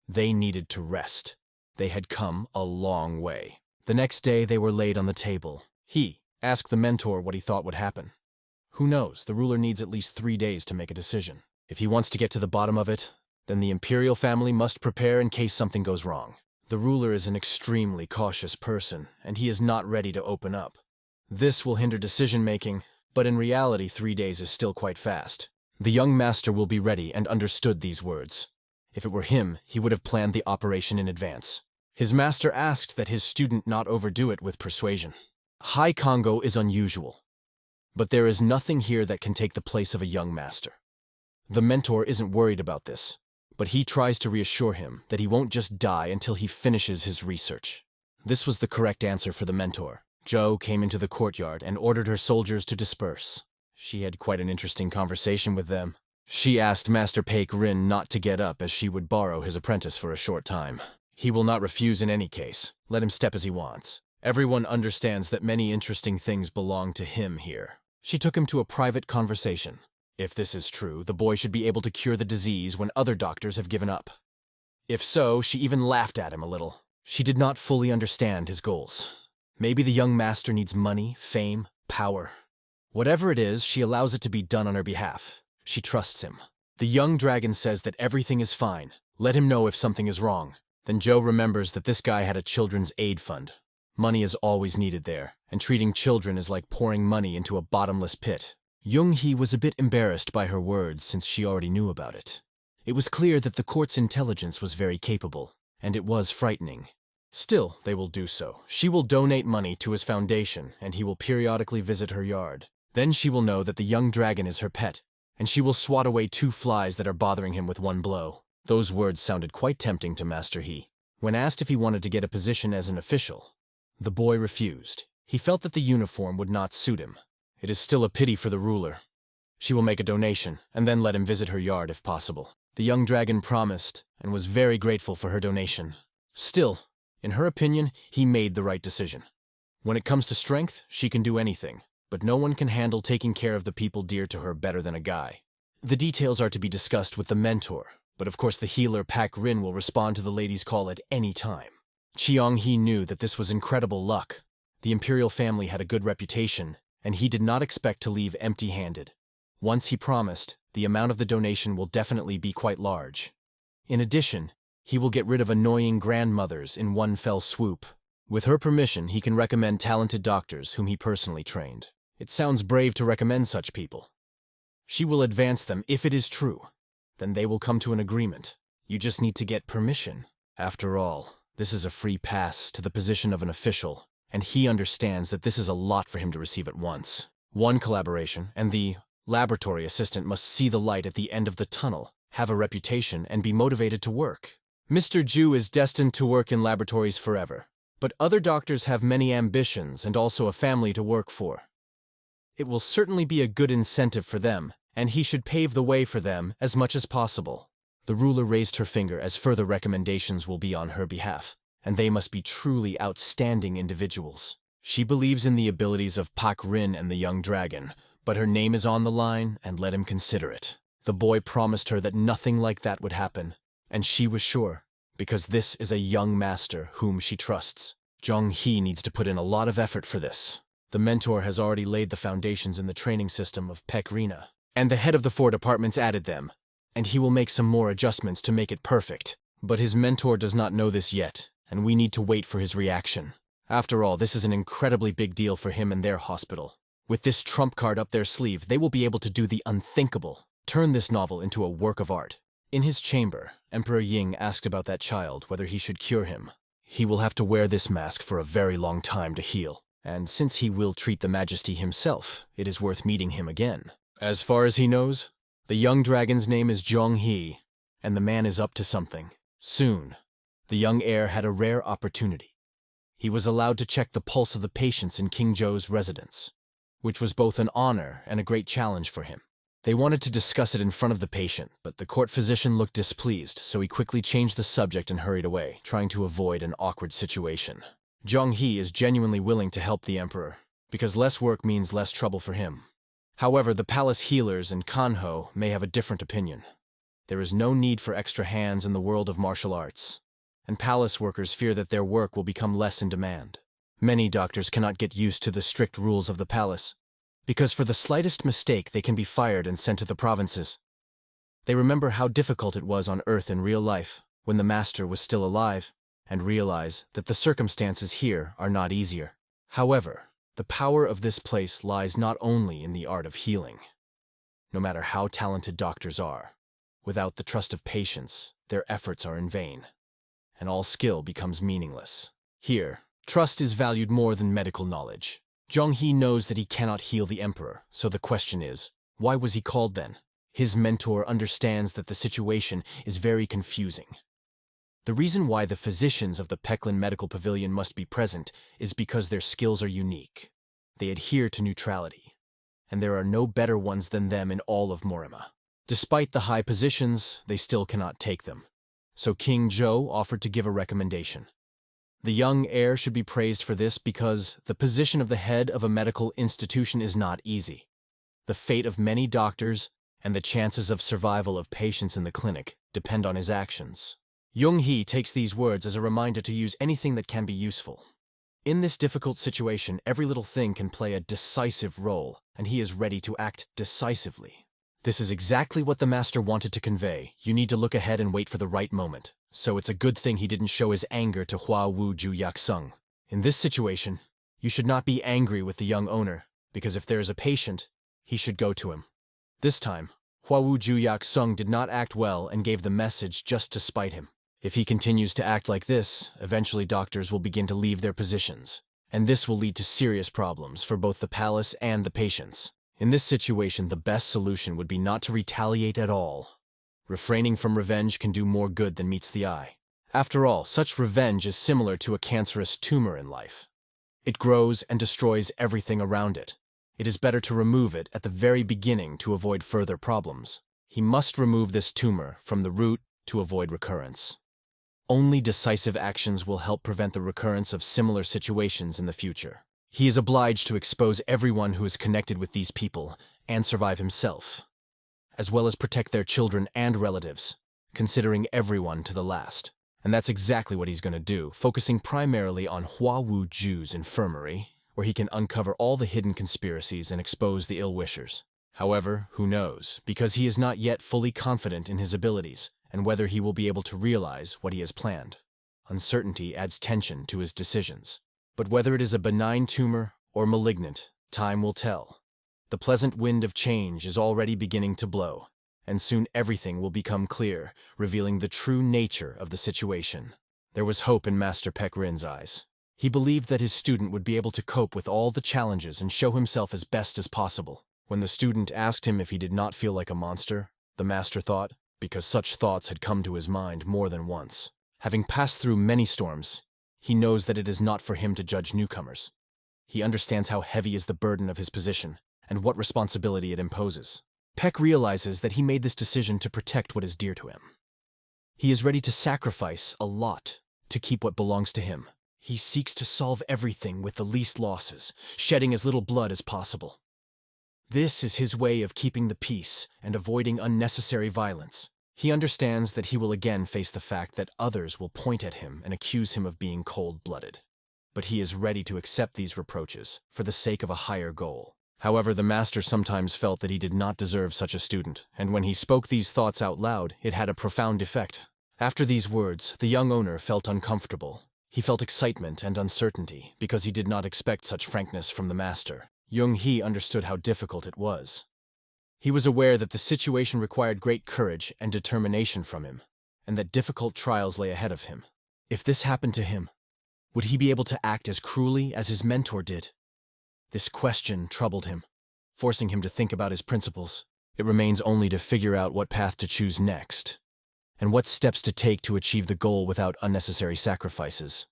They needed to rest. They had come a long way. The next day they were laid on the table. He asked the mentor what he thought would happen. Who knows, the ruler needs at least 3 days to make a decision. If he wants to get to the bottom of it, then the imperial family must prepare in case something goes wrong. The ruler is an extremely cautious person, and he is not ready to open up. This will hinder decision-making, but in reality 3 days is still quite fast. The young master will be ready and understood these words. If it were him, he would have planned the operation in advance. His master asked that his student not overdo it with persuasion. High Congo is unusual, but there is nothing here that can take the place of a young master. The mentor isn't worried about this, but he tries to reassure him that he won't just die until he finishes his research. This was the correct answer for the mentor. Zhou came into the courtyard and ordered her soldiers to disperse. She had quite an interesting conversation with them. She asked Master Peck Rin not to get up as she would borrow his apprentice for a short time. He will not refuse in any case. Let him step as he wants. Everyone understands that many interesting things belong to him here. She took him to a private conversation. If this is true, the boy should be able to cure the disease when other doctors have given up. If so, she even laughed at him a little. She did not fully understand his goals. Maybe the young master needs money, fame, power. Whatever it is, she allows it to be done on her behalf. She trusts him. The young dragon says that everything is fine. Let him know if something is wrong. Then Zhou remembers that this guy had a children's aid fund. Money is always needed there, and treating children is like pouring money into a bottomless pit. Young-hee was a bit embarrassed by her words since she already knew about it. It was clear that the court's intelligence was very capable, and it was frightening. Still, they will do so. She will donate money to his foundation, and he will periodically visit her yard. Then she will know that the young dragon is her pet, and she will swat away 2 flies that are bothering him with 1 blow. Those words sounded quite tempting to Master He. When asked if he wanted to get a position as an official, the boy refused. He felt that the uniform would not suit him. It is still a pity for the ruler. She will make a donation, and then let him visit her yard if possible. The young dragon promised, and was very grateful for her donation. Still, in her opinion, he made the right decision. When it comes to strength, she can do anything, but no one can handle taking care of the people dear to her better than a guy. The details are to be discussed with the mentor, but of course the healer Peck Rin will respond to the lady's call at any time. Cheong-hee knew that this was incredible luck. The imperial family had a good reputation, and he did not expect to leave empty-handed. Once he promised, the amount of the donation will definitely be quite large. In addition, he will get rid of annoying grandmothers in one fell swoop. With her permission, he can recommend talented doctors whom he personally trained. It sounds brave to recommend such people. She will advance them if it is true. Then they will come to an agreement. You just need to get permission. After all, this is a free pass to the position of an official, and he understands that this is a lot for him to receive at once. One collaboration, and the laboratory assistant must see the light at the end of the tunnel, have a reputation, and be motivated to work. Mr. Ju is destined to work in laboratories forever, but other doctors have many ambitions and also a family to work for. It will certainly be a good incentive for them, and he should pave the way for them as much as possible. The ruler raised her finger as further recommendations will be on her behalf, and they must be truly outstanding individuals. She believes in the abilities of Peck Rin and the young dragon, but her name is on the line, and let him consider it. The boy promised her that nothing like that would happen, and she was sure, because this is a young master whom she trusts. Zhong-hee needs to put in a lot of effort for this. The mentor has already laid the foundations in the training system of Peck Rina, and the head of the 4 departments added them, and he will make some more adjustments to make it perfect. But his mentor does not know this yet, and we need to wait for his reaction. After all, this is an incredibly big deal for him and their hospital. With this trump card up their sleeve, they will be able to do the unthinkable, turn this novel into a work of art. In his chamber, Emperor Ying asked about that child, whether he should cure him. He will have to wear this mask for a very long time to heal, and since he will treat the Majesty himself, it is worth meeting him again. As far as he knows, the young dragon's name is Zhong-hee, and the man is up to something. Soon, the young heir had a rare opportunity. He was allowed to check the pulse of the patients in King Zhou's residence, which was both an honor and a great challenge for him. They wanted to discuss it in front of the patient, but the court physician looked displeased, so he quickly changed the subject and hurried away, trying to avoid an awkward situation. Zhang He is genuinely willing to help the emperor, because less work means less trouble for him. However, the palace healers and Kanho may have a different opinion. There is no need for extra hands in the world of martial arts, and palace workers fear that their work will become less in demand. Many doctors cannot get used to the strict rules of the palace, because for the slightest mistake they can be fired and sent to the provinces. They remember how difficult it was on Earth in real life, when the master was still alive, and realize that the circumstances here are not easier. However, the power of this place lies not only in the art of healing. No matter how talented doctors are, without the trust of patients, their efforts are in vain, and all skill becomes meaningless. Here, trust is valued more than medical knowledge. Zhang He knows that he cannot heal the emperor, so the question is, why was he called then? His mentor understands that the situation is very confusing. The reason why the physicians of the Peklin Medical Pavilion must be present is because their skills are unique. They adhere to neutrality, and there are no better ones than them in all of Morima. Despite the high positions, they still cannot take them. So King Zhou offered to give a recommendation. The young heir should be praised for this because the position of the head of a medical institution is not easy. The fate of many doctors and the chances of survival of patients in the clinic depend on his actions. Jung He takes these words as a reminder to use anything that can be useful. In this difficult situation, every little thing can play a decisive role, and he is ready to act decisively. This is exactly what the master wanted to convey. You need to look ahead and wait for the right moment. So it's a good thing he didn't show his anger to Hua Wu Ju Yak Sung. In this situation, you should not be angry with the young owner, because if there is a patient, he should go to him. This time, Hua Wu Ju Yak Sung did not act well and gave the message just to spite him. If he continues to act like this, eventually doctors will begin to leave their positions, and this will lead to serious problems for both the palace and the patients. In this situation, the best solution would be not to retaliate at all. Refraining from revenge can do more good than meets the eye. After all, such revenge is similar to a cancerous tumor in life. It grows and destroys everything around it. It is better to remove it at the very beginning to avoid further problems. He must remove this tumor from the root to avoid recurrence. Only decisive actions will help prevent the recurrence of similar situations in the future. He is obliged to expose everyone who is connected with these people and survive himself, as well as protect their children and relatives, considering everyone to the last. And that's exactly what he's going to do, focusing primarily on Hua Wu Ju's infirmary, where he can uncover all the hidden conspiracies and expose the ill-wishers. However, who knows, because he is not yet fully confident in his abilities, and whether he will be able to realize what he has planned. Uncertainty adds tension to his decisions. But whether it is a benign tumor or malignant, time will tell. The pleasant wind of change is already beginning to blow, and soon everything will become clear, revealing the true nature of the situation. There was hope in Master Pek Rin's eyes. He believed that his student would be able to cope with all the challenges and show himself as best as possible. When the student asked him if he did not feel like a monster, the master thought, because such thoughts had come to his mind more than once. Having passed through many storms, he knows that it is not for him to judge newcomers. He understands how heavy is the burden of his position, and what responsibility it imposes. Peck realizes that he made this decision to protect what is dear to him. He is ready to sacrifice a lot to keep what belongs to him. He seeks to solve everything with the least losses, shedding as little blood as possible. This is his way of keeping the peace and avoiding unnecessary violence. He understands that he will again face the fact that others will point at him and accuse him of being cold-blooded. But he is ready to accept these reproaches for the sake of a higher goal. However, the master sometimes felt that he did not deserve such a student, and when he spoke these thoughts out loud, it had a profound effect. After these words, the young owner felt uncomfortable. He felt excitement and uncertainty because he did not expect such frankness from the master. Jung He understood how difficult it was. He was aware that the situation required great courage and determination from him, and that difficult trials lay ahead of him. If this happened to him, would he be able to act as cruelly as his mentor did? This question troubled him, forcing him to think about his principles. It remains only to figure out what path to choose next. and what steps to take to achieve the goal without unnecessary sacrifices.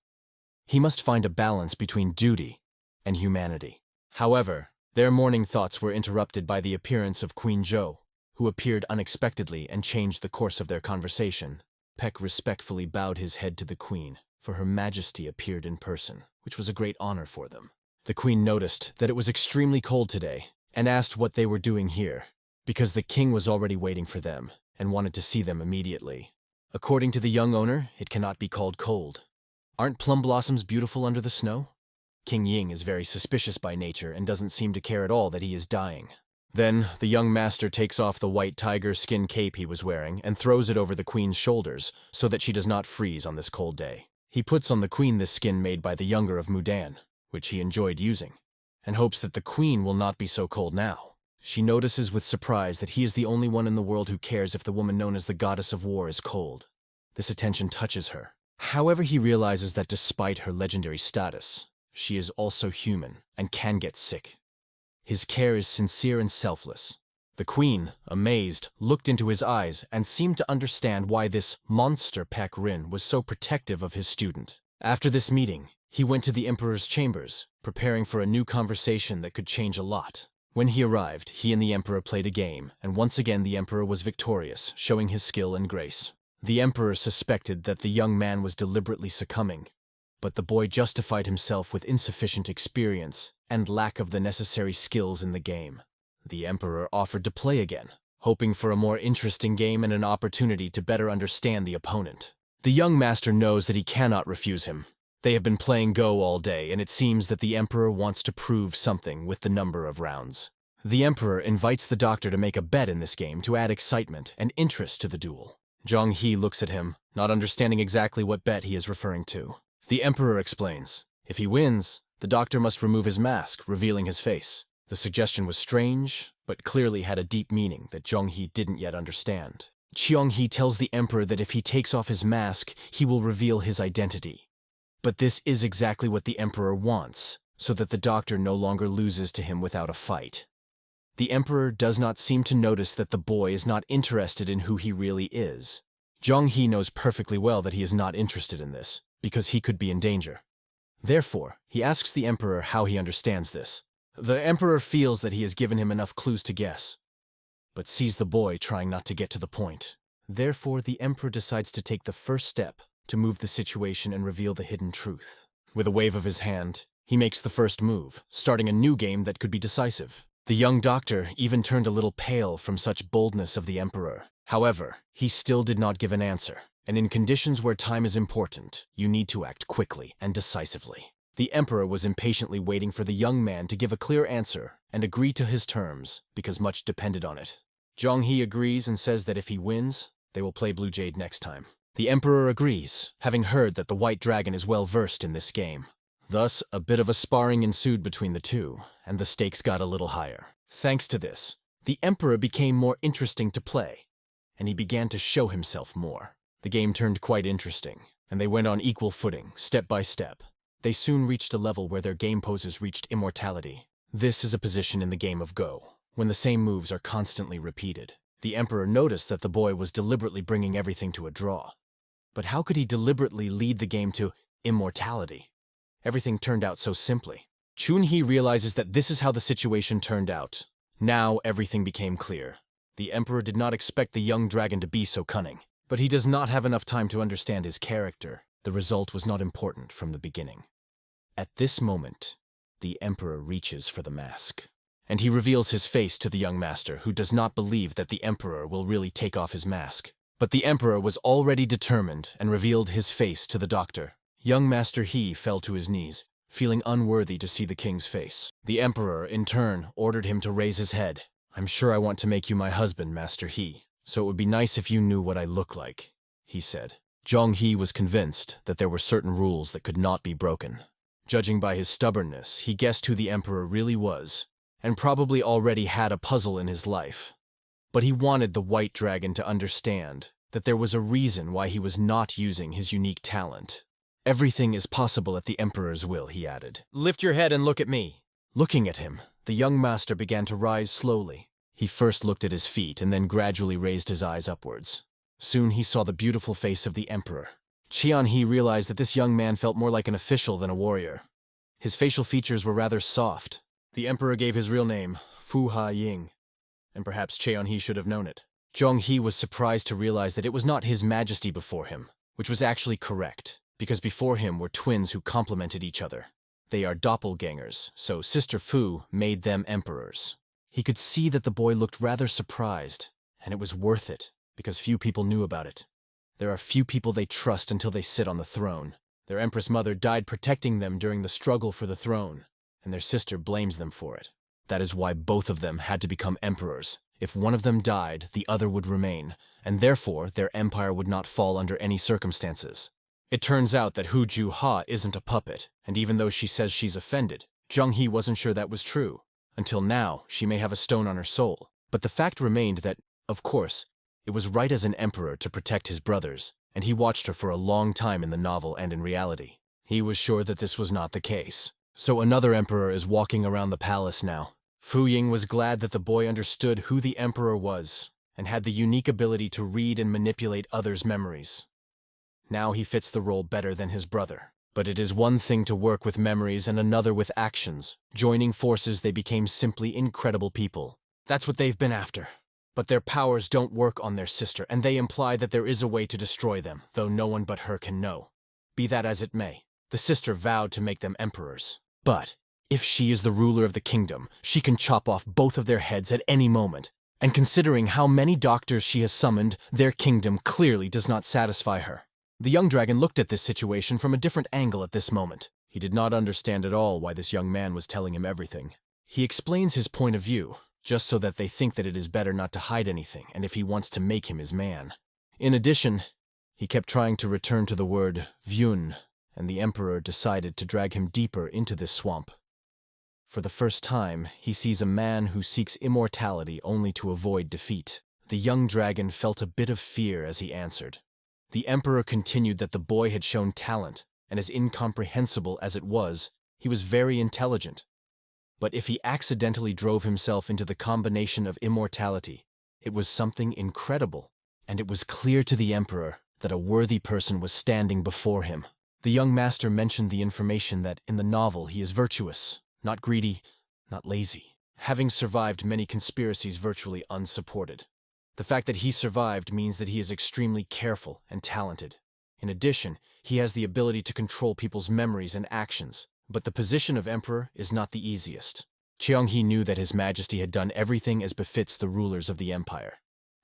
He must find a balance between duty and humanity. However, their morning thoughts were interrupted by the appearance of Queen Zhou, who appeared unexpectedly and changed the course of their conversation. Peck respectfully bowed his head to the queen, for Her Majesty appeared in person, which was a great honor for them. The queen noticed that it was extremely cold today, and asked what they were doing here, because the king was already waiting for them, and wanted to see them immediately. According to the young owner, it cannot be called cold. Aren't plum blossoms beautiful under the snow? King Ying is very suspicious by nature and doesn't seem to care at all that he is dying. Then, the young master takes off the white tiger skin cape he was wearing and throws it over the queen's shoulders so that she does not freeze on this cold day. He puts on the queen this skin made by the younger of Mudan, which he enjoyed using, and hopes that the queen will not be so cold now. She notices with surprise that he is the only one in the world who cares if the woman known as the goddess of war is cold. This attention touches her. However, he realizes that despite her legendary status, she is also human and can get sick. His care is sincere and selfless. The queen, amazed, looked into his eyes and seemed to understand why this monster Peck Rin was so protective of his student. After this meeting, he went to the emperor's chambers, preparing for a new conversation that could change a lot. When he arrived, he and the emperor played a game, and once again the emperor was victorious, showing his skill and grace. The emperor suspected that the young man was deliberately succumbing, but the boy justified himself with insufficient experience and lack of the necessary skills in the game. The emperor offered to play again, hoping for a more interesting game and an opportunity to better understand the opponent. The young master knows that he cannot refuse him. They have been playing Go all day, and it seems that the emperor wants to prove something with the number of rounds. The emperor invites the doctor to make a bet in this game to add excitement and interest to the duel. Zhang He looks at him, not understanding exactly what bet he is referring to. The emperor explains, if he wins, the doctor must remove his mask, revealing his face. The suggestion was strange, but clearly had a deep meaning that Zhang He didn't yet understand. Qiang He tells the emperor that if he takes off his mask, he will reveal his identity. But this is exactly what the emperor wants, so that the doctor no longer loses to him without a fight. The emperor does not seem to notice that the boy is not interested in who he really is. Zhang He knows perfectly well that he is not interested in this, because he could be in danger. Therefore, he asks the emperor how he understands this. The emperor feels that he has given him enough clues to guess, but sees the boy trying not to get to the point. Therefore, the emperor decides to take the first step to move the situation and reveal the hidden truth. With a wave of his hand, he makes the first move, starting a new game that could be decisive. The young doctor even turned a little pale from such boldness of the emperor. However, he still did not give an answer, and in conditions where time is important, you need to act quickly and decisively. The emperor was impatiently waiting for the young man to give a clear answer and agree to his terms, because much depended on it. Zhang He agrees and says that if he wins, they will play Blue Jade next time. The emperor agrees, having heard that the White Dragon is well versed in this game. Thus, a bit of a sparring ensued between the two, and the stakes got a little higher. Thanks to this, the emperor became more interesting to play, and he began to show himself more. The game turned quite interesting, and they went on equal footing, step by step. They soon reached a level where their game poses reached immortality. This is a position in the game of Go, when the same moves are constantly repeated. The emperor noticed that the boy was deliberately bringing everything to a draw. But how could he deliberately lead the game to immortality? Everything turned out so simply. Chun-Hee realizes that this is how the situation turned out. Now everything became clear. The emperor did not expect the young dragon to be so cunning, but he does not have enough time to understand his character. The result was not important from the beginning. At this moment, the emperor reaches for the mask, and he reveals his face to the young master, who does not believe that the emperor will really take off his mask. But the emperor was already determined and revealed his face to the doctor. Young Master He fell to his knees, feeling unworthy to see the king's face. The emperor, in turn, ordered him to raise his head. I'm sure I want to make you my husband, Master He, so it would be nice if you knew what I look like, he said. Zhang He was convinced that there were certain rules that could not be broken. Judging by his stubbornness, he guessed who the emperor really was, and probably already had a puzzle in his life. But he wanted the White Dragon to understand that there was a reason why he was not using his unique talent. Everything is possible at the emperor's will, he added. Lift your head and look at me. Looking at him, the young master began to rise slowly. He first looked at his feet and then gradually raised his eyes upwards. Soon he saw the beautiful face of the emperor. Qianhe realized that this young man felt more like an official than a warrior. His facial features were rather soft. The emperor gave his real name, Fu Ha Ying, and perhaps Qianhe should have known it. Zhonghe was surprised to realize that it was not his majesty before him, which was actually correct, because before him were twins who complemented each other. They are doppelgangers, so Sister Fu made them emperors. He could see that the boy looked rather surprised, and it was worth it, because few people knew about it. There are few people they trust until they sit on the throne. Their empress mother died protecting them during the struggle for the throne, and their sister blames them for it. That is why both of them had to become emperors. If one of them died, the other would remain, and therefore their empire would not fall under any circumstances. It turns out that Hu Ju-ha isn't a puppet, and even though she says she's offended, Zhonghe wasn't sure that was true. Until now, she may have a stone on her soul. But the fact remained that, of course, it was right as an emperor to protect his brothers, and he watched her for a long time in the novel and in reality. He was sure that this was not the case. So another emperor is walking around the palace now. Fu Ying was glad that the boy understood who the emperor was, and had the unique ability to read and manipulate others' memories. Now he fits the role better than his brother. But it is one thing to work with memories and another with actions. Joining forces, they became simply incredible people. That's what they've been after. But their powers don't work on their sister, and they imply that there is a way to destroy them, though no one but her can know. Be that as it may, the sister vowed to make them emperors. But if she is the ruler of the kingdom, she can chop off both of their heads at any moment. And considering how many doctors she has summoned, their kingdom clearly does not satisfy her. The young dragon looked at this situation from a different angle at this moment. He did not understand at all why this young man was telling him everything. He explains his point of view, just so that they think that it is better not to hide anything, and if he wants to make him his man. In addition, he kept trying to return to the word Vyun, and the emperor decided to drag him deeper into this swamp. For the first time, he sees a man who seeks immortality only to avoid defeat. The young dragon felt a bit of fear as he answered. The emperor continued that the boy had shown talent, and as incomprehensible as it was, he was very intelligent. But if he accidentally drove himself into the combination of immortality, it was something incredible, and it was clear to the emperor that a worthy person was standing before him. The young master mentioned the information that in the novel he is virtuous, not greedy, not lazy, having survived many conspiracies virtually unsupported. The fact that he survived means that he is extremely careful and talented. In addition, he has the ability to control people's memories and actions. But the position of emperor is not the easiest. Qianhe knew that his majesty had done everything as befits the rulers of the empire,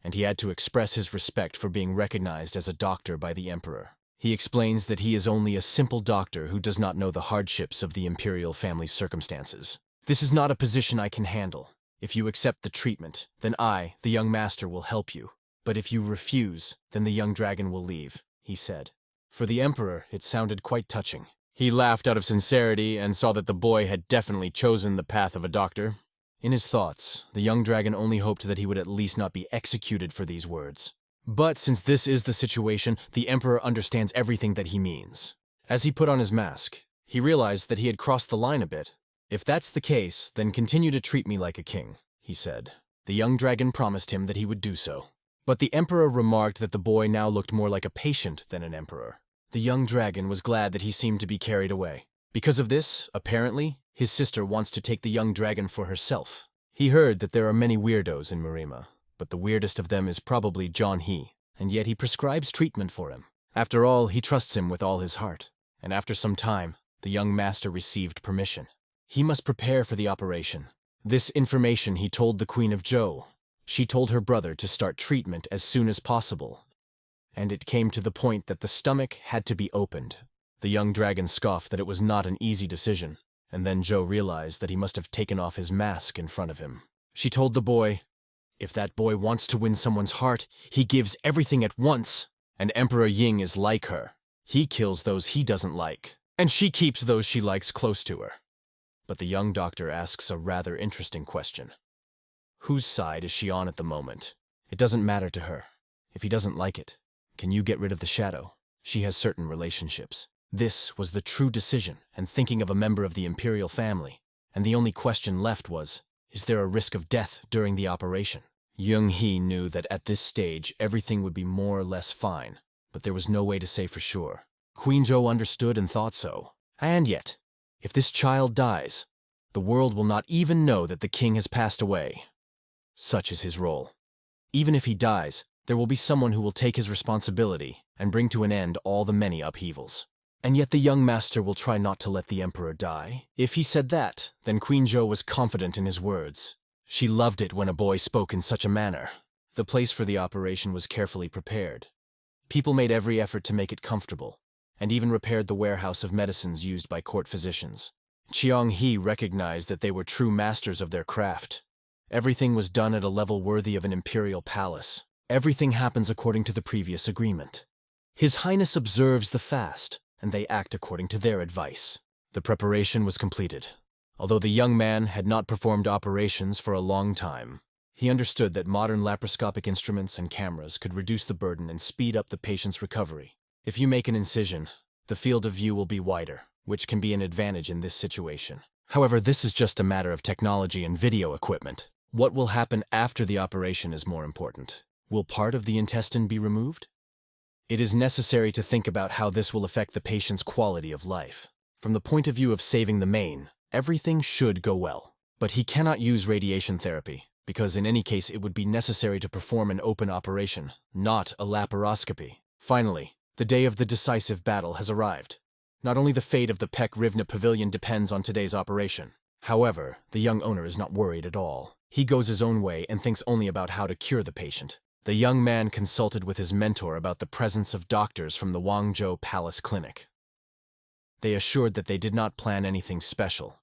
and he had to express his respect for being recognized as a doctor by the emperor. He explains that he is only a simple doctor who does not know the hardships of the imperial family's circumstances. This is not a position I can handle. If you accept the treatment, then I, the young master, will help you. But if you refuse, then the young dragon will leave, he said. For the emperor, it sounded quite touching. He laughed out of sincerity and saw that the boy had definitely chosen the path of a doctor. In his thoughts, the young dragon only hoped that he would at least not be executed for these words. But since this is the situation, the emperor understands everything that he means. As he put on his mask, he realized that he had crossed the line a bit. If that's the case, then continue to treat me like a king, he said. The young dragon promised him that he would do so. But the emperor remarked that the boy now looked more like a patient than an emperor. The young dragon was glad that he seemed to be carried away. Because of this, apparently, his sister wants to take the young dragon for herself. He heard that there are many weirdos in Marima, but the weirdest of them is probably Zhonghe, and yet he prescribes treatment for him. After all, he trusts him with all his heart. And after some time, the young master received permission. He must prepare for the operation. This information he told the Queen of Zhou. She told her brother to start treatment as soon as possible. And it came to the point that the stomach had to be opened. The young dragon scoffed that it was not an easy decision, and then Zhou realized that he must have taken off his mask in front of him. She told the boy, "If that boy wants to win someone's heart, he gives everything at once. And Emperor Ying is like her. He kills those he doesn't like, and she keeps those she likes close to her." But the young doctor asks a rather interesting question. Whose side is she on at the moment? It doesn't matter to her. If he doesn't like it, can you get rid of the shadow? She has certain relationships. This was the true decision, and thinking of a member of the imperial family. And the only question left was, is there a risk of death during the operation? Young-hee knew that at this stage everything would be more or less fine, but there was no way to say for sure. Queen Zhou understood and thought so. And yet, if this child dies, the world will not even know that the king has passed away. Such is his role. Even if he dies, there will be someone who will take his responsibility and bring to an end all the many upheavals. And yet the young master will try not to let the emperor die. If he said that, then Queen Zhou was confident in his words. She loved it when a boy spoke in such a manner. The place for the operation was carefully prepared. People made every effort to make it comfortable, and even repaired the warehouse of medicines used by court physicians. Cheong-hee recognized that they were true masters of their craft. Everything was done at a level worthy of an imperial palace. Everything happens according to the previous agreement. His Highness observes the fast, and they act according to their advice. The preparation was completed. Although the young man had not performed operations for a long time, he understood that modern laparoscopic instruments and cameras could reduce the burden and speed up the patient's recovery. If you make an incision, the field of view will be wider, which can be an advantage in this situation. However, this is just a matter of technology and video equipment. What will happen after the operation is more important. Will part of the intestine be removed? It is necessary to think about how this will affect the patient's quality of life. From the point of view of saving the mane, everything should go well. But he cannot use radiation therapy, because in any case it would be necessary to perform an open operation, not a laparoscopy. Finally, the day of the decisive battle has arrived. Not only the fate of the Pek Rivna Pavilion depends on today's operation. However, the young owner is not worried at all. He goes his own way and thinks only about how to cure the patient. The young man consulted with his mentor about the presence of doctors from the Wangzhou Palace Clinic. They assured that they did not plan anything special.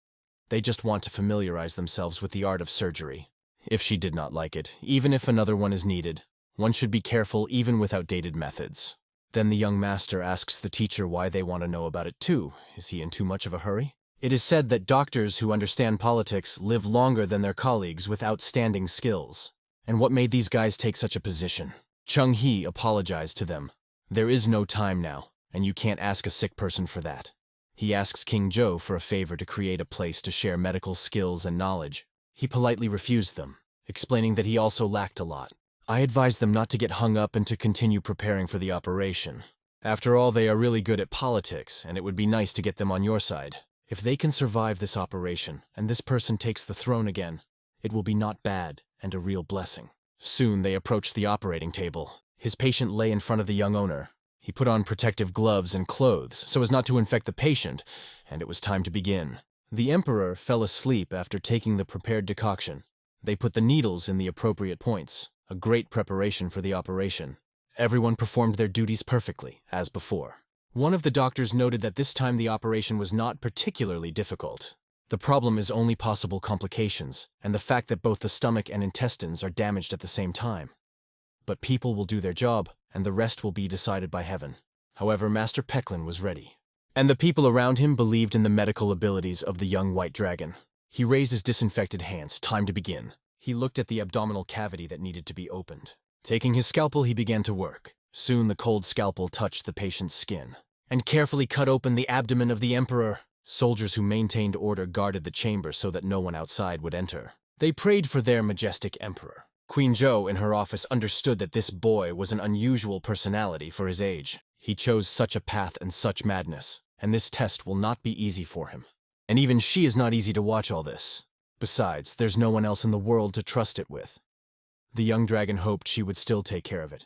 They just want to familiarize themselves with the art of surgery. If she did not like it, even if another one is needed, one should be careful even with outdated methods. Then the young master asks the teacher why they want to know about it too. Is he in too much of a hurry? It is said that doctors who understand politics live longer than their colleagues with outstanding skills. And what made these guys take such a position? Chung-hee apologized to them. There is no time now, and you can't ask a sick person for that. He asks King Zhou for a favor to create a place to share medical skills and knowledge. He politely refused them, explaining that he also lacked a lot. I advised them not to get hung up and to continue preparing for the operation. After all, they are really good at politics, and it would be nice to get them on your side. If they can survive this operation, and this person takes the throne again, it will be not bad and a real blessing. Soon they approached the operating table. His patient lay in front of the young owner. He put on protective gloves and clothes so as not to infect the patient, and it was time to begin. The emperor fell asleep after taking the prepared decoction. They put the needles in the appropriate points, a great preparation for the operation. Everyone performed their duties perfectly, as before. One of the doctors noted that this time the operation was not particularly difficult. The problem is only possible complications, and the fact that both the stomach and intestines are damaged at the same time. But people will do their job, and the rest will be decided by heaven. However, Master Peklin was ready. And the people around him believed in the medical abilities of the young white dragon. He raised his disinfected hands, time to begin. He looked at the abdominal cavity that needed to be opened. Taking his scalpel, he began to work. Soon the cold scalpel touched the patient's skin, and carefully cut open the abdomen of the emperor. Soldiers who maintained order guarded the chamber so that no one outside would enter. They prayed for their majestic emperor. Queen Zhou in her office understood that this boy was an unusual personality for his age. He chose such a path and such madness, and this test will not be easy for him. And even she is not easy to watch all this. Besides, there's no one else in the world to trust it with. The young dragon hoped she would still take care of it.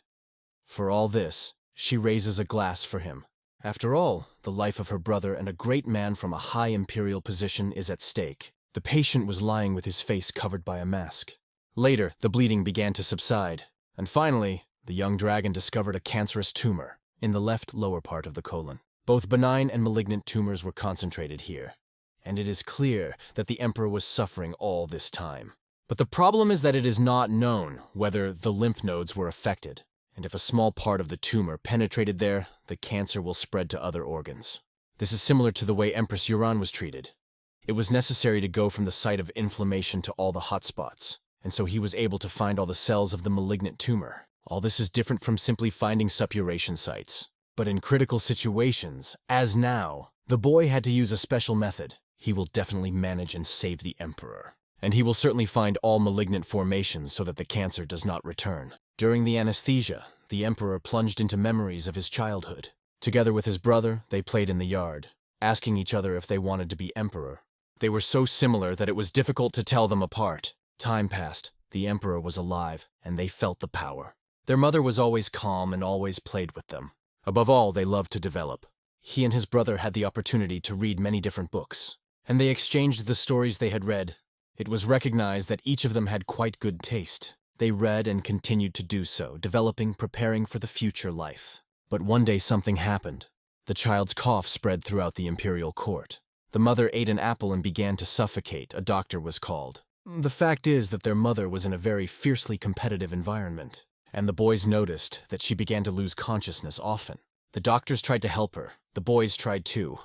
For all this, she raises a glass for him. After all, the life of her brother and a great man from a high imperial position is at stake. The patient was lying with his face covered by a mask. Later, the bleeding began to subside, and finally, the young dragon discovered a cancerous tumor in the left lower part of the colon. Both benign and malignant tumors were concentrated here, and it is clear that the emperor was suffering all this time. But the problem is that it is not known whether the lymph nodes were affected, and if a small part of the tumor penetrated there, the cancer will spread to other organs. This is similar to the way Empress Yuran was treated. It was necessary to go from the site of inflammation to all the hot spots, and so he was able to find all the cells of the malignant tumor. All this is different from simply finding suppuration sites. But in critical situations, as now, the boy had to use a special method. He will definitely manage and save the emperor. and he will certainly find all malignant formations so that the cancer does not return. During the anesthesia, the emperor plunged into memories of his childhood. Together with his brother, they played in the yard, asking each other if they wanted to be emperor. They were so similar that it was difficult to tell them apart. Time passed, the emperor was alive, and they felt the power. Their mother was always calm and always played with them. Above all, they loved to develop. He and his brother had the opportunity to read many different books, and they exchanged the stories they had read. It was recognized that each of them had quite good taste. They read and continued to do so, developing, preparing for the future life. But one day something happened. The child's cough spread throughout the imperial court. The mother ate an apple and began to suffocate. A doctor was called. The fact is that their mother was in a very fiercely competitive environment, and the boys noticed that she began to lose consciousness often. The doctors tried to help her. The boys tried too.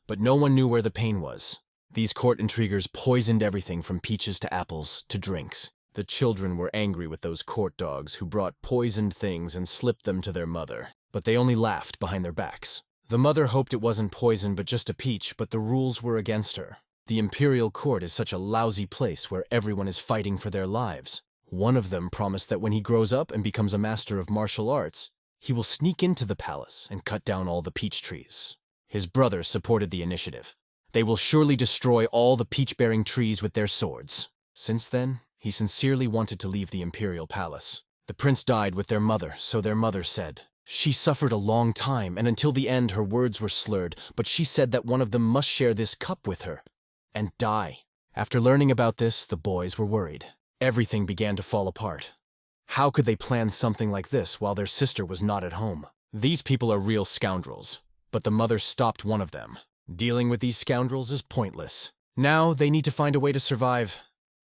But no one knew where the pain was. These court intriguers poisoned everything from peaches to apples to drinks. The children were angry with those court dogs who brought poisoned things and slipped them to their mother, but they only laughed behind their backs. The mother hoped it wasn't poison but just a peach, but the rules were against her. The imperial court is such a lousy place where everyone is fighting for their lives. One of them promised that when he grows up and becomes a master of martial arts, he will sneak into the palace and cut down all the peach trees. His brother supported the initiative. They will surely destroy all the peach-bearing trees with their swords. Since then, he sincerely wanted to leave the imperial palace. The prince died with their mother, so their mother said. She suffered a long time, and until the end her words were slurred, but she said that one of them must share this cup with her and die. After learning about this, the boys were worried. Everything began to fall apart. How could they plan something like this while their sister was not at home? These people are real scoundrels, but the mother stopped one of them. Dealing with these scoundrels is pointless. Now they need to find a way to survive.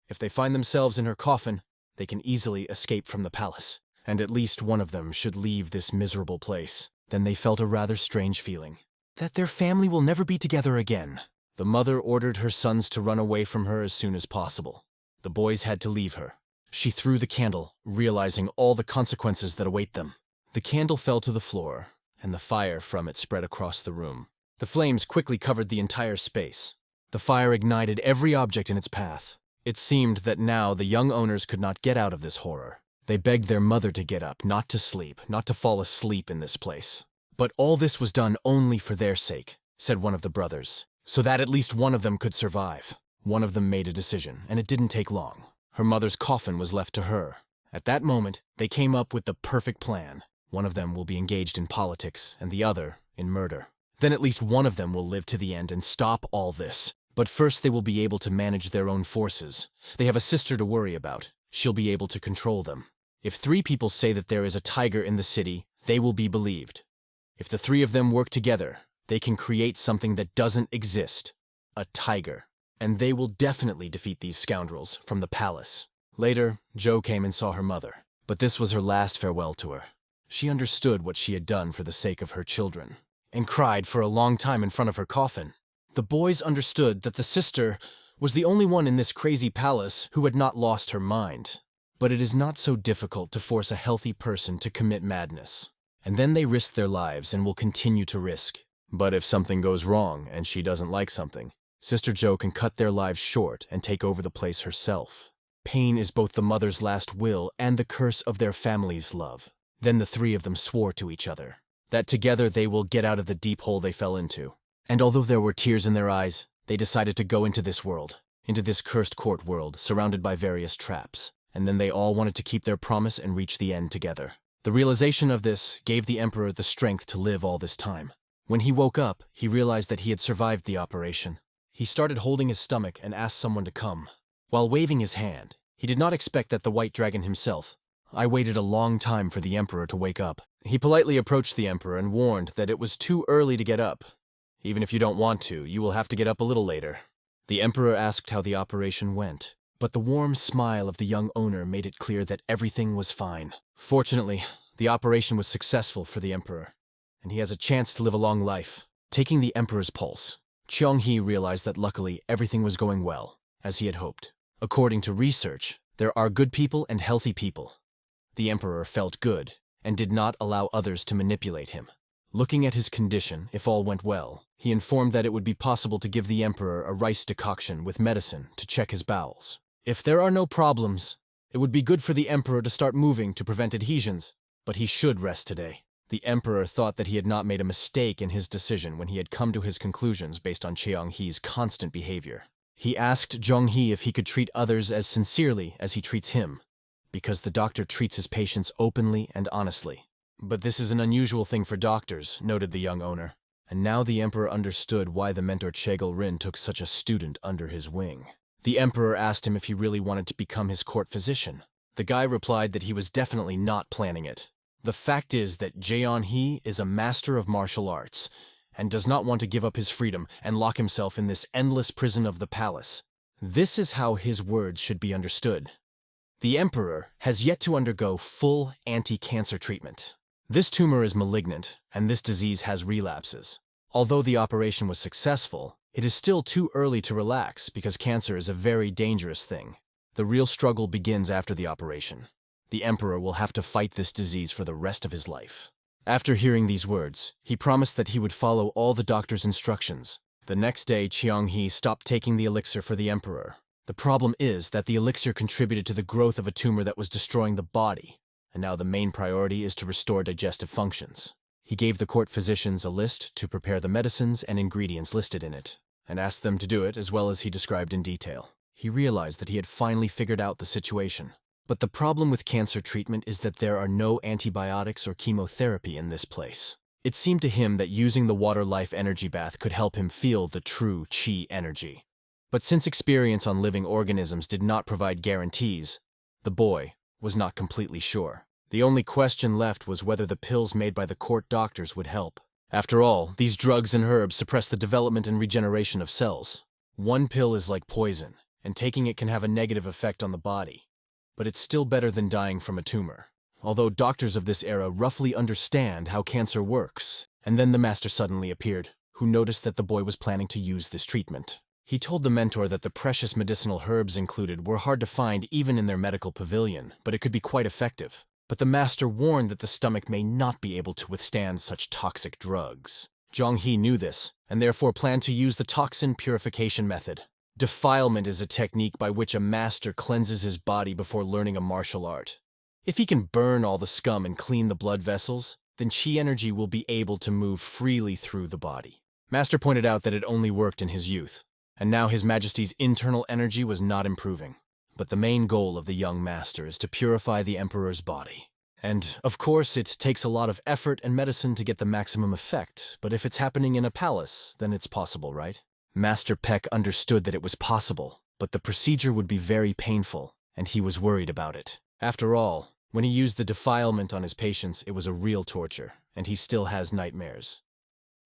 If they find themselves in her coffin, they can easily escape from the palace, and at least one of them should leave this miserable place. Then they felt a rather strange feeling, that their family will never be together again. The mother ordered her sons to run away from her as soon as possible. The boys had to leave her. She threw the candle, realizing all the consequences that await them. The candle fell to the floor, and the fire from it spread across the room. The flames quickly covered the entire space. The fire ignited every object in its path. It seemed that now the young owners could not get out of this horror. They begged their mother to get up, not to sleep, not to fall asleep in this place. But all this was done only for their sake, said one of the brothers, so that at least one of them could survive. One of them made a decision, and it didn't take long. Her mother's coffin was left to her. At that moment, they came up with the perfect plan. One of them will be engaged in politics, and the other in murder. Then at least one of them will live to the end and stop all this. But first they will be able to manage their own forces. They have a sister to worry about. She'll be able to control them. If 3 people say that there is a tiger in the city, they will be believed. If the 3 of them work together, they can create something that doesn't exist. A tiger. And they will definitely defeat these scoundrels from the palace. Later, Jo came and saw her mother. But this was her last farewell to her. She understood what she had done for the sake of her children, and cried for a long time in front of her coffin. The boys understood that the sister was the only one in this crazy palace who had not lost her mind. But it is not so difficult to force a healthy person to commit madness. And then they risk their lives and will continue to risk. But if something goes wrong and she doesn't like something, Sister Jo can cut their lives short and take over the place herself. Pain is both the mother's last will and the curse of their family's love. Then the 3 of them swore to each other that together they will get out of the deep hole they fell into. And although there were tears in their eyes, they decided to go into this world, into this cursed court world, surrounded by various traps. And then they all wanted to keep their promise and reach the end together. The realization of this gave the emperor the strength to live all this time. When he woke up, he realized that he had survived the operation. He started holding his stomach and asked someone to come. While waving his hand, he did not expect that the white dragon himself. I waited a long time for the emperor to wake up. He politely approached the emperor and warned that it was too early to get up. Even if you don't want to, you will have to get up a little later. The emperor asked how the operation went, but the warm smile of the young owner made it clear that everything was fine. Fortunately, the operation was successful for the emperor, and he has a chance to live a long life. Taking the emperor's pulse, Cheong-hee realized that luckily everything was going well, as he had hoped. According to research, there are good people and healthy people. The emperor felt good and did not allow others to manipulate him. Looking at his condition, if all went well, he informed that it would be possible to give the emperor a rice decoction with medicine to check his bowels. If there are no problems, it would be good for the Emperor to start moving to prevent adhesions, but he should rest today. The Emperor thought that he had not made a mistake in his decision when he had come to his conclusions based on Cheonghee's constant behavior. He asked Zhonghee if he could treat others as sincerely as he treats him, because the doctor treats his patients openly and honestly. But this is an unusual thing for doctors, noted the young owner. And now the Emperor understood why the mentor Chegel Rin took such a student under his wing. The Emperor asked him if he really wanted to become his court physician. The guy replied that he was definitely not planning it. The fact is that Jeon-hee is a master of martial arts, and does not want to give up his freedom and lock himself in this endless prison of the palace. This is how his words should be understood. The Emperor has yet to undergo full anti-cancer treatment. This tumor is malignant, and this disease has relapses. Although the operation was successful, it is still too early to relax because cancer is a very dangerous thing. The real struggle begins after the operation. The Emperor will have to fight this disease for the rest of his life. After hearing these words, he promised that he would follow all the doctor's instructions. The next day, Cheonghee stopped taking the elixir for the Emperor. The problem is that the elixir contributed to the growth of a tumor that was destroying the body, and now the main priority is to restore digestive functions. He gave the court physicians a list to prepare the medicines and ingredients listed in it, and asked them to do it as well as he described in detail. He realized that he had finally figured out the situation. But the problem with cancer treatment is that there are no antibiotics or chemotherapy in this place. It seemed to him that using the water life energy bath could help him feel the true chi energy. But since experience on living organisms did not provide guarantees, the boy was not completely sure. The only question left was whether the pills made by the court doctors would help. After all, these drugs and herbs suppress the development and regeneration of cells. One pill is like poison, and taking it can have a negative effect on the body. But it's still better than dying from a tumor. Although doctors of this era roughly understand how cancer works. And then the master suddenly appeared, who noticed that the boy was planning to use this treatment. He told the mentor that the precious medicinal herbs included were hard to find even in their medical pavilion, but it could be quite effective. But the master warned that the stomach may not be able to withstand such toxic drugs. Zhonghee knew this, and therefore planned to use the toxin purification method. Defilement is a technique by which a master cleanses his body before learning a martial art. If he can burn all the scum and clean the blood vessels, then chi energy will be able to move freely through the body. Master pointed out that it only worked in his youth, and now His Majesty's internal energy was not improving. But the main goal of the young master is to purify the Emperor's body. And, of course, it takes a lot of effort and medicine to get the maximum effect, but if it's happening in a palace, then it's possible, right? Master Peck understood that it was possible, but the procedure would be very painful, and he was worried about it. After all, when he used the defilement on his patients, it was a real torture, and he still has nightmares.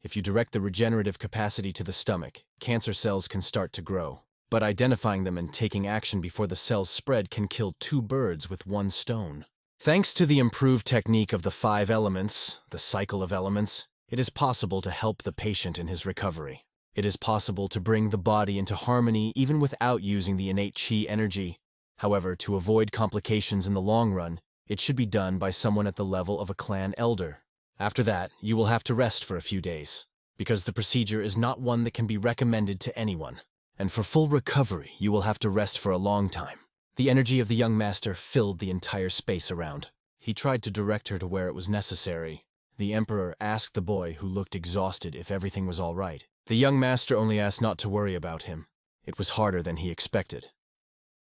If you direct the regenerative capacity to the stomach, cancer cells can start to grow. But identifying them and taking action before the cells spread can kill 2 birds with 1 stone. Thanks to the improved technique of the 5 elements, the cycle of elements, it is possible to help the patient in his recovery. It is possible to bring the body into harmony even without using the innate chi energy. However, to avoid complications in the long run, it should be done by someone at the level of a clan elder. After that, you will have to rest for a few days, because the procedure is not one that can be recommended to anyone. And for full recovery, you will have to rest for a long time. The energy of the young master filled the entire space around. He tried to direct her to where it was necessary. The Emperor asked the boy, who looked exhausted, if everything was all right. The young master only asked not to worry about him. It was harder than he expected.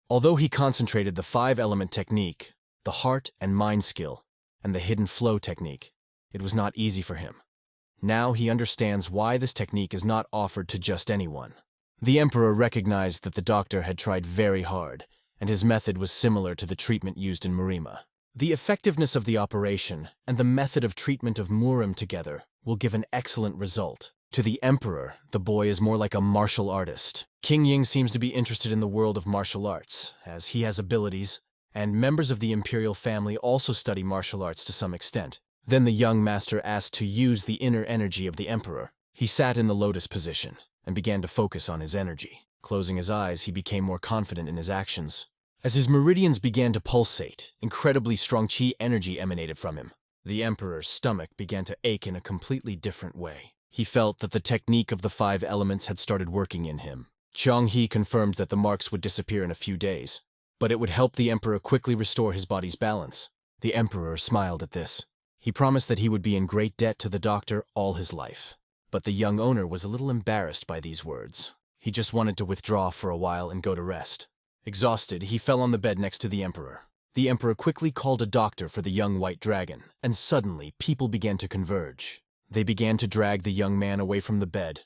Although he concentrated the 5-element technique, the heart and mind skill, and the hidden flow technique, it was not easy for him. Now he understands why this technique is not offered to just anyone. The Emperor recognized that the doctor had tried very hard, and his method was similar to the treatment used in Murima. The effectiveness of the operation and the method of treatment of Murim together will give an excellent result. To the Emperor, the boy is more like a martial artist. King Ying seems to be interested in the world of martial arts, as he has abilities, and members of the imperial family also study martial arts to some extent. Then the young master asked to use the inner energy of the Emperor. He sat in the lotus position and began to focus on his energy. Closing his eyes, he became more confident in his actions. As his meridians began to pulsate, incredibly strong chi energy emanated from him. The Emperor's stomach began to ache in a completely different way. He felt that the technique of the 5 elements had started working in him. Chang-He confirmed that the marks would disappear in a few days, but it would help the emperor quickly restore his body's balance. The emperor smiled at this. He promised that he would be in great debt to the doctor all his life. But the young owner was a little embarrassed by these words. He just wanted to withdraw for a while and go to rest. Exhausted, he fell on the bed next to the emperor. The emperor quickly called a doctor for the young white dragon, and suddenly people began to converge. They began to drag the young man away from the bed,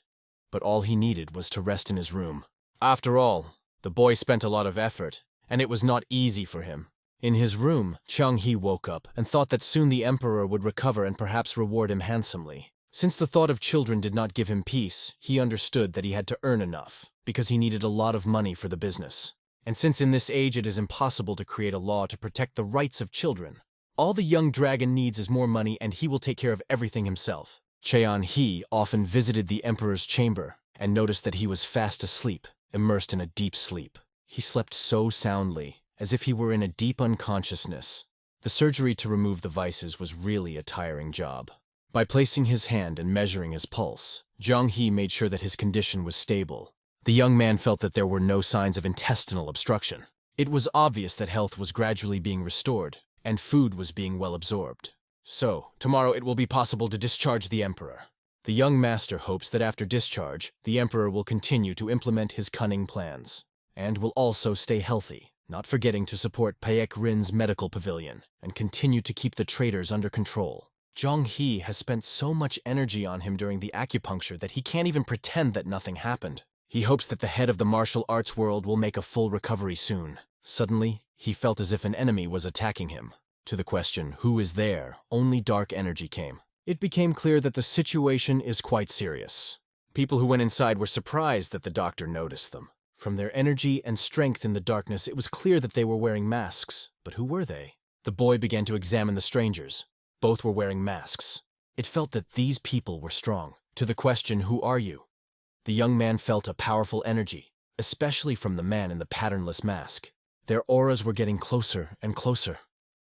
but all he needed was to rest in his room. After all, the boy spent a lot of effort, and it was not easy for him. In his room, Chang-He woke up and thought that soon the emperor would recover and perhaps reward him handsomely. Since the thought of children did not give him peace, he understood that he had to earn enough, because he needed a lot of money for the business. And since in this age it is impossible to create a law to protect the rights of children, all the young dragon needs is more money and he will take care of everything himself. Chang-He often visited the emperor's chamber and noticed that he was fast asleep, immersed in a deep sleep. He slept so soundly, as if he were in a deep unconsciousness. The surgery to remove the vices was really a tiring job. By placing his hand and measuring his pulse, Chang-He made sure that his condition was stable. The young man felt that there were no signs of intestinal obstruction. It was obvious that health was gradually being restored, and food was being well absorbed. So, tomorrow it will be possible to discharge the emperor. The young master hopes that after discharge, the emperor will continue to implement his cunning plans, and will also stay healthy, not forgetting to support Paek Rin's medical pavilion, and continue to keep the traitors under control. Chang-He has spent so much energy on him during the acupuncture that he can't even pretend that nothing happened. He hopes that the head of the martial arts world will make a full recovery soon. Suddenly, he felt as if an enemy was attacking him. To the question, "Who is there?" only dark energy came. It became clear that the situation is quite serious. People who went inside were surprised that the doctor noticed them. From their energy and strength in the darkness, it was clear that they were wearing masks. But who were they? The boy began to examine the strangers. Both were wearing masks. It felt that these people were strong. To the question, "Who are you?" the young man felt a powerful energy, especially from the man in the patternless mask. Their auras were getting closer and closer.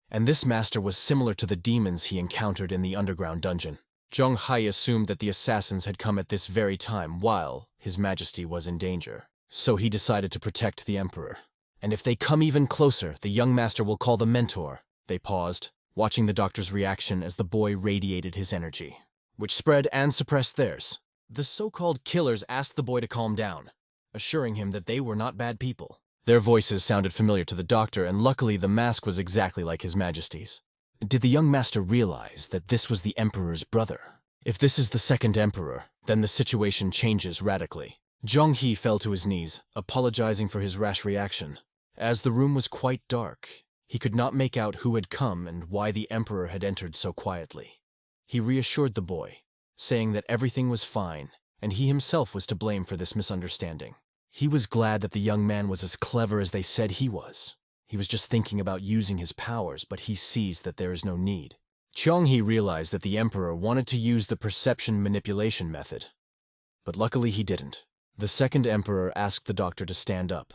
And this master was similar to the demons he encountered in the underground dungeon. Chang-He assumed that the assassins had come at this very time while His Majesty was in danger. So he decided to protect the emperor. And if they come even closer, the young master will call the mentor. They paused, watching the doctor's reaction as the boy radiated his energy, which spread and suppressed theirs. The so-called killers asked the boy to calm down, assuring him that they were not bad people. Their voices sounded familiar to the doctor, and luckily the mask was exactly like His Majesty's. Did the young master realize that this was the emperor's brother? If this is the second emperor, then the situation changes radically. Chang-He fell to his knees, apologizing for his rash reaction. As the room was quite dark, he could not make out who had come and why the emperor had entered so quietly. He reassured the boy, saying that everything was fine, and he himself was to blame for this misunderstanding. He was glad that the young man was as clever as they said he was. He was just thinking about using his powers, but he sees that there is no need. Chang-He realized that the emperor wanted to use the perception manipulation method, but luckily he didn't. The second emperor asked the doctor to stand up,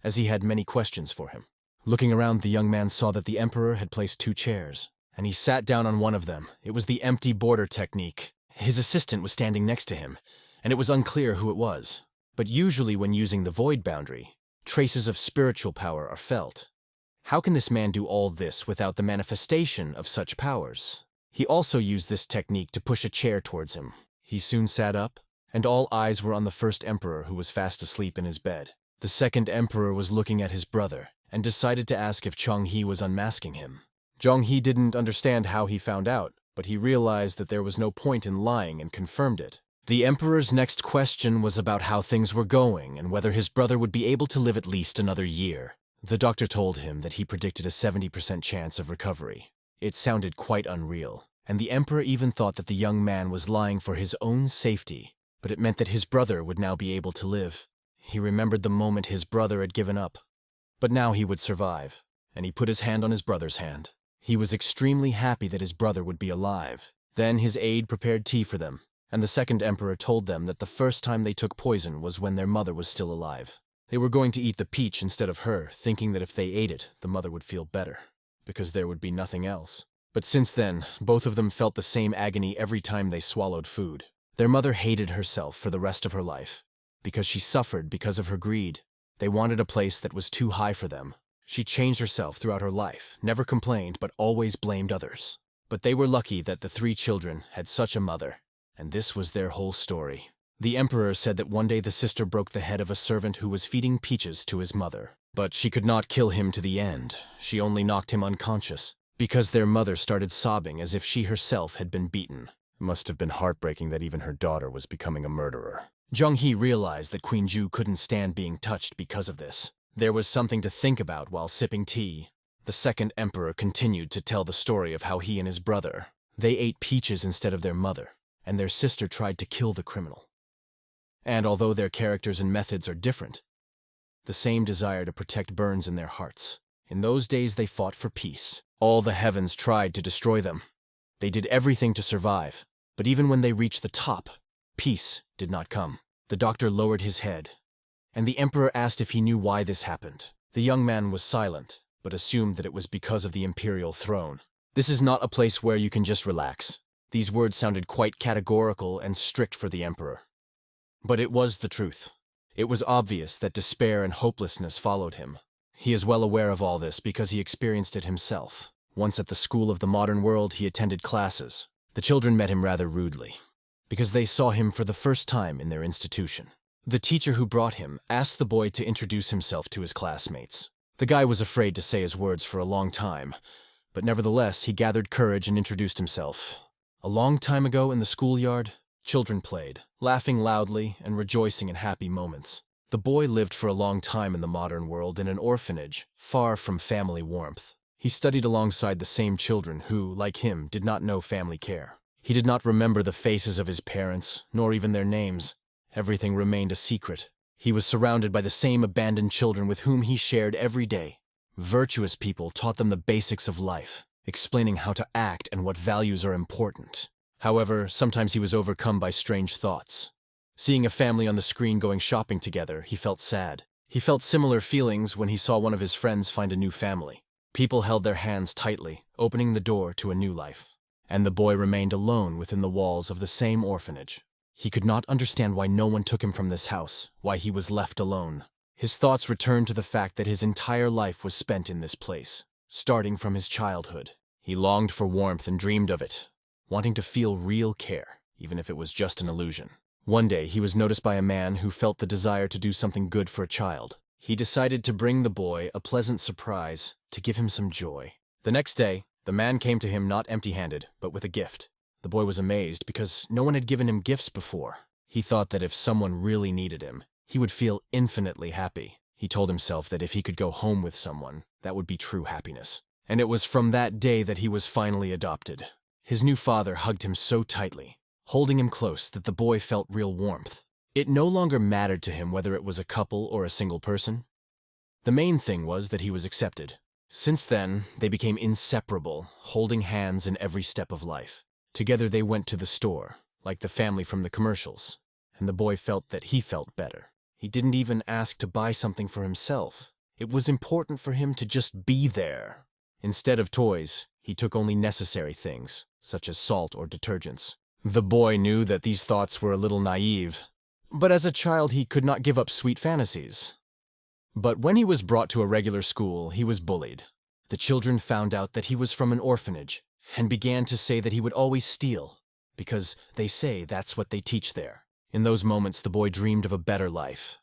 as he had many questions for him. Looking around, the young man saw that the emperor had placed 2 chairs, and he sat down on one of them. It was the empty border technique. His assistant was standing next to him, and it was unclear who it was. But usually when using the void boundary, traces of spiritual power are felt. How can this man do all this without the manifestation of such powers? He also used this technique to push a chair towards him. He soon sat up, and all eyes were on the first emperor, who was fast asleep in his bed. The second emperor was looking at his brother, and decided to ask if Chang-He was unmasking him. Chang-He didn't understand how he found out, but he realized that there was no point in lying and confirmed it. The emperor's next question was about how things were going and whether his brother would be able to live at least another year. The doctor told him that he predicted a 70% chance of recovery. It sounded quite unreal, and the emperor even thought that the young man was lying for his own safety, but it meant that his brother would now be able to live. He remembered the moment his brother had given up. But now he would survive, and he put his hand on his brother's hand. He was extremely happy that his brother would be alive. Then his aide prepared tea for them, and the second emperor told them that the first time they took poison was when their mother was still alive. They were going to eat the peach instead of her, thinking that if they ate it, the mother would feel better, because there would be nothing else. But since then, both of them felt the same agony every time they swallowed food. Their mother hated herself for the rest of her life. because she suffered because of her greed. They wanted a place that was too high for them. She changed herself throughout her life, never complained but always blamed others. But they were lucky that the 3 children had such a mother, and this was their whole story. The emperor said that one day the sister broke the head of a servant who was feeding peaches to his mother. But she could not kill him to the end. She only knocked him unconscious, because their mother started sobbing as if she herself had been beaten. It must have been heartbreaking that even her daughter was becoming a murderer. Jung-hee realized that Queen Ju couldn't stand being touched because of this. There was something to think about while sipping tea. The second emperor continued to tell the story of how he and his brother, they ate peaches instead of their mother, and their sister tried to kill the criminal. And although their characters and methods are different, the same desire to protect burns in their hearts. In those days they fought for peace. All the heavens tried to destroy them. They did everything to survive, but even when they reached the top, peace did not come. The doctor lowered his head, and the emperor asked if he knew why this happened. The young man was silent, but assumed that it was because of the imperial throne. This is not a place where you can just relax. These words sounded quite categorical and strict for the emperor. But it was the truth. It was obvious that despair and hopelessness followed him. He is well aware of all this because he experienced it himself. Once at the school of the modern world, he attended classes. The children met him rather rudely, because they saw him for the first time in their institution. The teacher who brought him asked the boy to introduce himself to his classmates. The guy was afraid to say his words for a long time, but nevertheless he gathered courage and introduced himself. A long time ago in the schoolyard, children played, laughing loudly and rejoicing in happy moments. The boy lived for a long time in the modern world in an orphanage, far from family warmth. He studied alongside the same children who, like him, did not know family care. He did not remember the faces of his parents, nor even their names. Everything remained a secret. He was surrounded by the same abandoned children with whom he shared every day. Virtuous people taught them the basics of life, explaining how to act and what values are important. However, sometimes he was overcome by strange thoughts. Seeing a family on the screen going shopping together, he felt sad. He felt similar feelings when he saw one of his friends find a new family. People held their hands tightly, opening the door to a new life. And the boy remained alone within the walls of the same orphanage. He could not understand why no one took him from this house, why he was left alone. His thoughts returned to the fact that his entire life was spent in this place, starting from his childhood. He longed for warmth and dreamed of it, wanting to feel real care, even if it was just an illusion. One day, he was noticed by a man who felt the desire to do something good for a child. He decided to bring the boy a pleasant surprise to give him some joy. The next day, the man came to him not empty-handed, but with a gift. The boy was amazed because no one had given him gifts before. He thought that if someone really needed him, he would feel infinitely happy. He told himself that if he could go home with someone, that would be true happiness. And it was from that day that he was finally adopted. His new father hugged him so tightly, holding him close, that the boy felt real warmth. It no longer mattered to him whether it was a couple or a single person. The main thing was that he was accepted. Since then, they became inseparable, holding hands in every step of life. Together they went to the store, like the family from the commercials, and the boy felt that he felt better. He didn't even ask to buy something for himself. It was important for him to just be there. Instead of toys, he took only necessary things, such as salt or detergents. The boy knew that these thoughts were a little naive, but as a child he could not give up sweet fantasies. But when he was brought to a regular school, he was bullied. The children found out that he was from an orphanage, and began to say that he would always steal, because they say that's what they teach there. In those moments, the boy dreamed of a better life.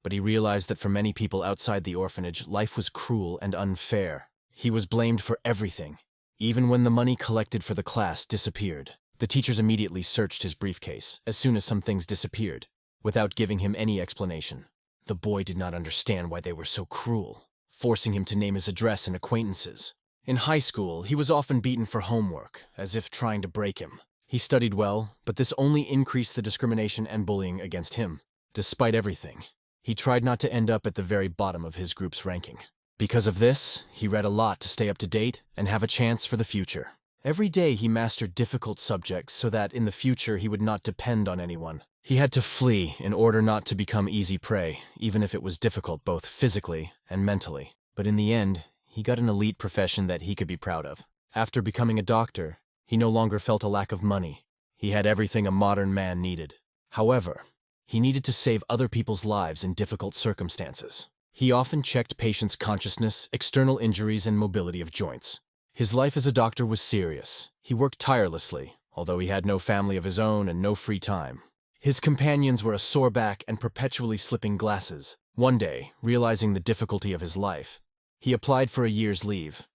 But he realized that for many people outside the orphanage, life was cruel and unfair. He was blamed for everything, even when the money collected for the class disappeared. The teachers immediately searched his briefcase as soon as some things disappeared, without giving him any explanation. The boy did not understand why they were so cruel, forcing him to name his address and acquaintances. In high school, he was often beaten for homework, as if trying to break him. He studied well, but this only increased the discrimination and bullying against him. Despite everything, he tried not to end up at the very bottom of his group's ranking. Because of this, he read a lot to stay up to date and have a chance for the future. Every day he mastered difficult subjects so that in the future he would not depend on anyone. He had to flee in order not to become easy prey, even if it was difficult both physically and mentally. But in the end, he got an elite profession that he could be proud of. After becoming a doctor, he no longer felt a lack of money. He had everything a modern man needed. However, He needed to save other people's lives in difficult circumstances. He often checked patients' consciousness, external injuries, and mobility of joints. His life as a doctor was serious. He worked tirelessly, although he had no family of his own and no free time. His companions were a sore back and perpetually slipping glasses. One day, realizing the difficulty of his life, he applied for a year's leave,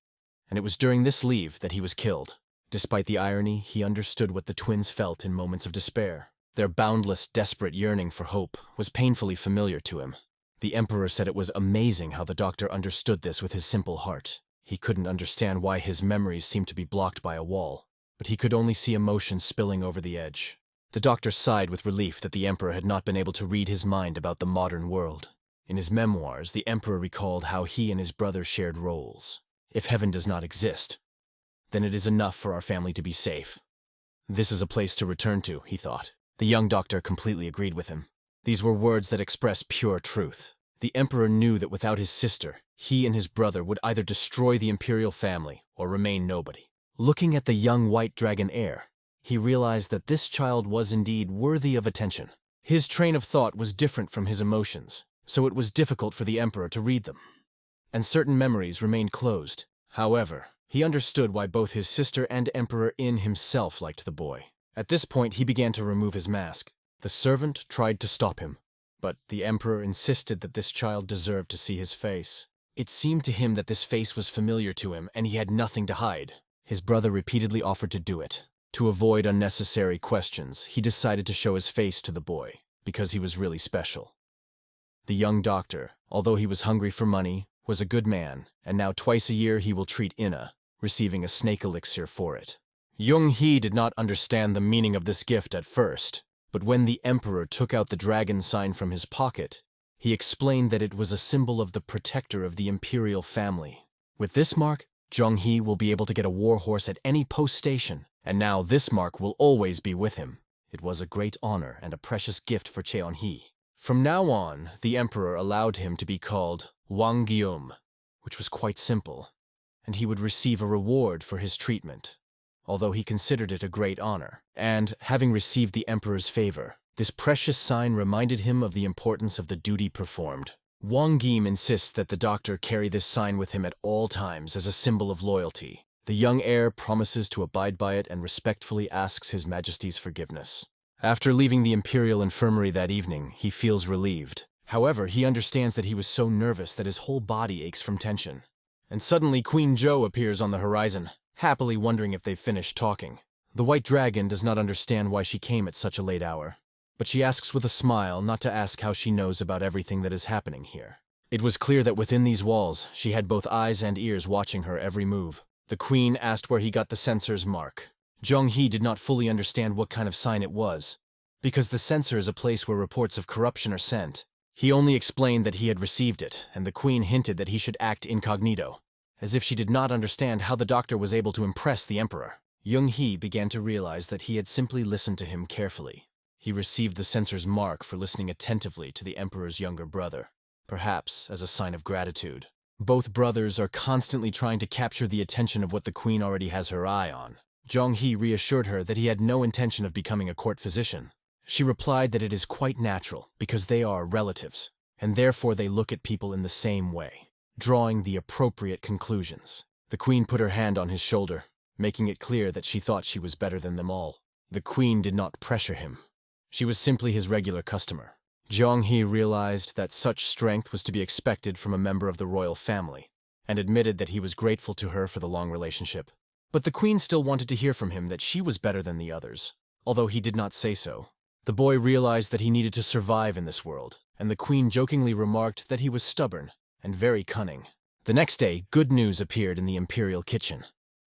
and it was during this leave that he was killed. Despite the irony, he understood what the twins felt in moments of despair. Their boundless, desperate yearning for hope was painfully familiar to him. The Emperor said it was amazing how the doctor understood this with his simple heart. He couldn't understand why his memories seemed to be blocked by a wall, but he could only see emotion spilling over the edge. The doctor sighed with relief that the Emperor had not been able to read his mind about the modern world. In his memoirs, the Emperor recalled how he and his brother shared roles. If heaven does not exist, then it is enough for our family to be safe. This is a place to return to, he thought. The young doctor completely agreed with him. These were words that express pure truth. The Emperor knew that without his sister, he and his brother would either destroy the imperial family or remain nobody. Looking at the young white dragon heir, he realized that this child was indeed worthy of attention. His train of thought was different from his emotions, so it was difficult for the Emperor to read them. And certain memories remained closed. However, he understood why both his sister and Emperor In himself liked the boy. At this point, he began to remove his mask. The servant tried to stop him, but the Emperor insisted that this child deserved to see his face. It seemed to him that this face was familiar to him, and he had nothing to hide. His brother repeatedly offered to do it. To avoid unnecessary questions, he decided to show his face to the boy, because he was really special. The young doctor, although he was hungry for money, was a good man, and now twice a year he will treat Inna, receiving a snake elixir for it. Young-hee did not understand the meaning of this gift at first, but when the Emperor took out the dragon sign from his pocket, he explained that it was a symbol of the protector of the imperial family. With this mark, Jong-hee will be able to get a war horse at any post station, and now this mark will always be with him. It was a great honor and a precious gift for Cheon-hee. From now on, the Emperor allowed him to be called Wang Guillaume, which was quite simple, and he would receive a reward for his treatment, although he considered it a great honor. And, having received the Emperor's favor, this precious sign reminded him of the importance of the duty performed. Wang Guillaume insists that the doctor carry this sign with him at all times as a symbol of loyalty. The young heir promises to abide by it and respectfully asks His Majesty's forgiveness. After leaving the Imperial Infirmary that evening, he feels relieved. However, he understands that he was so nervous that his whole body aches from tension. And suddenly Queen Zhou appears on the horizon, happily wondering if they've finished talking. The white dragon does not understand why she came at such a late hour, but she asks with a smile not to ask how she knows about everything that is happening here. It was clear that within these walls, she had both eyes and ears watching her every move. The queen asked where he got the censor's mark. Jong-hee did not fully understand what kind of sign it was, because the censor is a place where reports of corruption are sent. He only explained that he had received it, and the queen hinted that he should act incognito, as if she did not understand how the doctor was able to impress the Emperor. Young-hee began to realize that he had simply listened to him carefully. He received the censor's mark for listening attentively to the Emperor's younger brother, perhaps as a sign of gratitude. Both brothers are constantly trying to capture the attention of what the queen already has her eye on. Jong-hee reassured her that he had no intention of becoming a court physician. She replied that it is quite natural, because they are relatives, and therefore they look at people in the same way, drawing the appropriate conclusions. The queen put her hand on his shoulder, making it clear that she thought she was better than them all. The queen did not pressure him. She was simply his regular customer. Jong-hee realized that such strength was to be expected from a member of the royal family, and admitted that he was grateful to her for the long relationship. But the queen still wanted to hear from him that she was better than the others, although he did not say so. The boy realized that he needed to survive in this world, and the queen jokingly remarked that he was stubborn and very cunning. The next day, good news appeared in the imperial kitchen.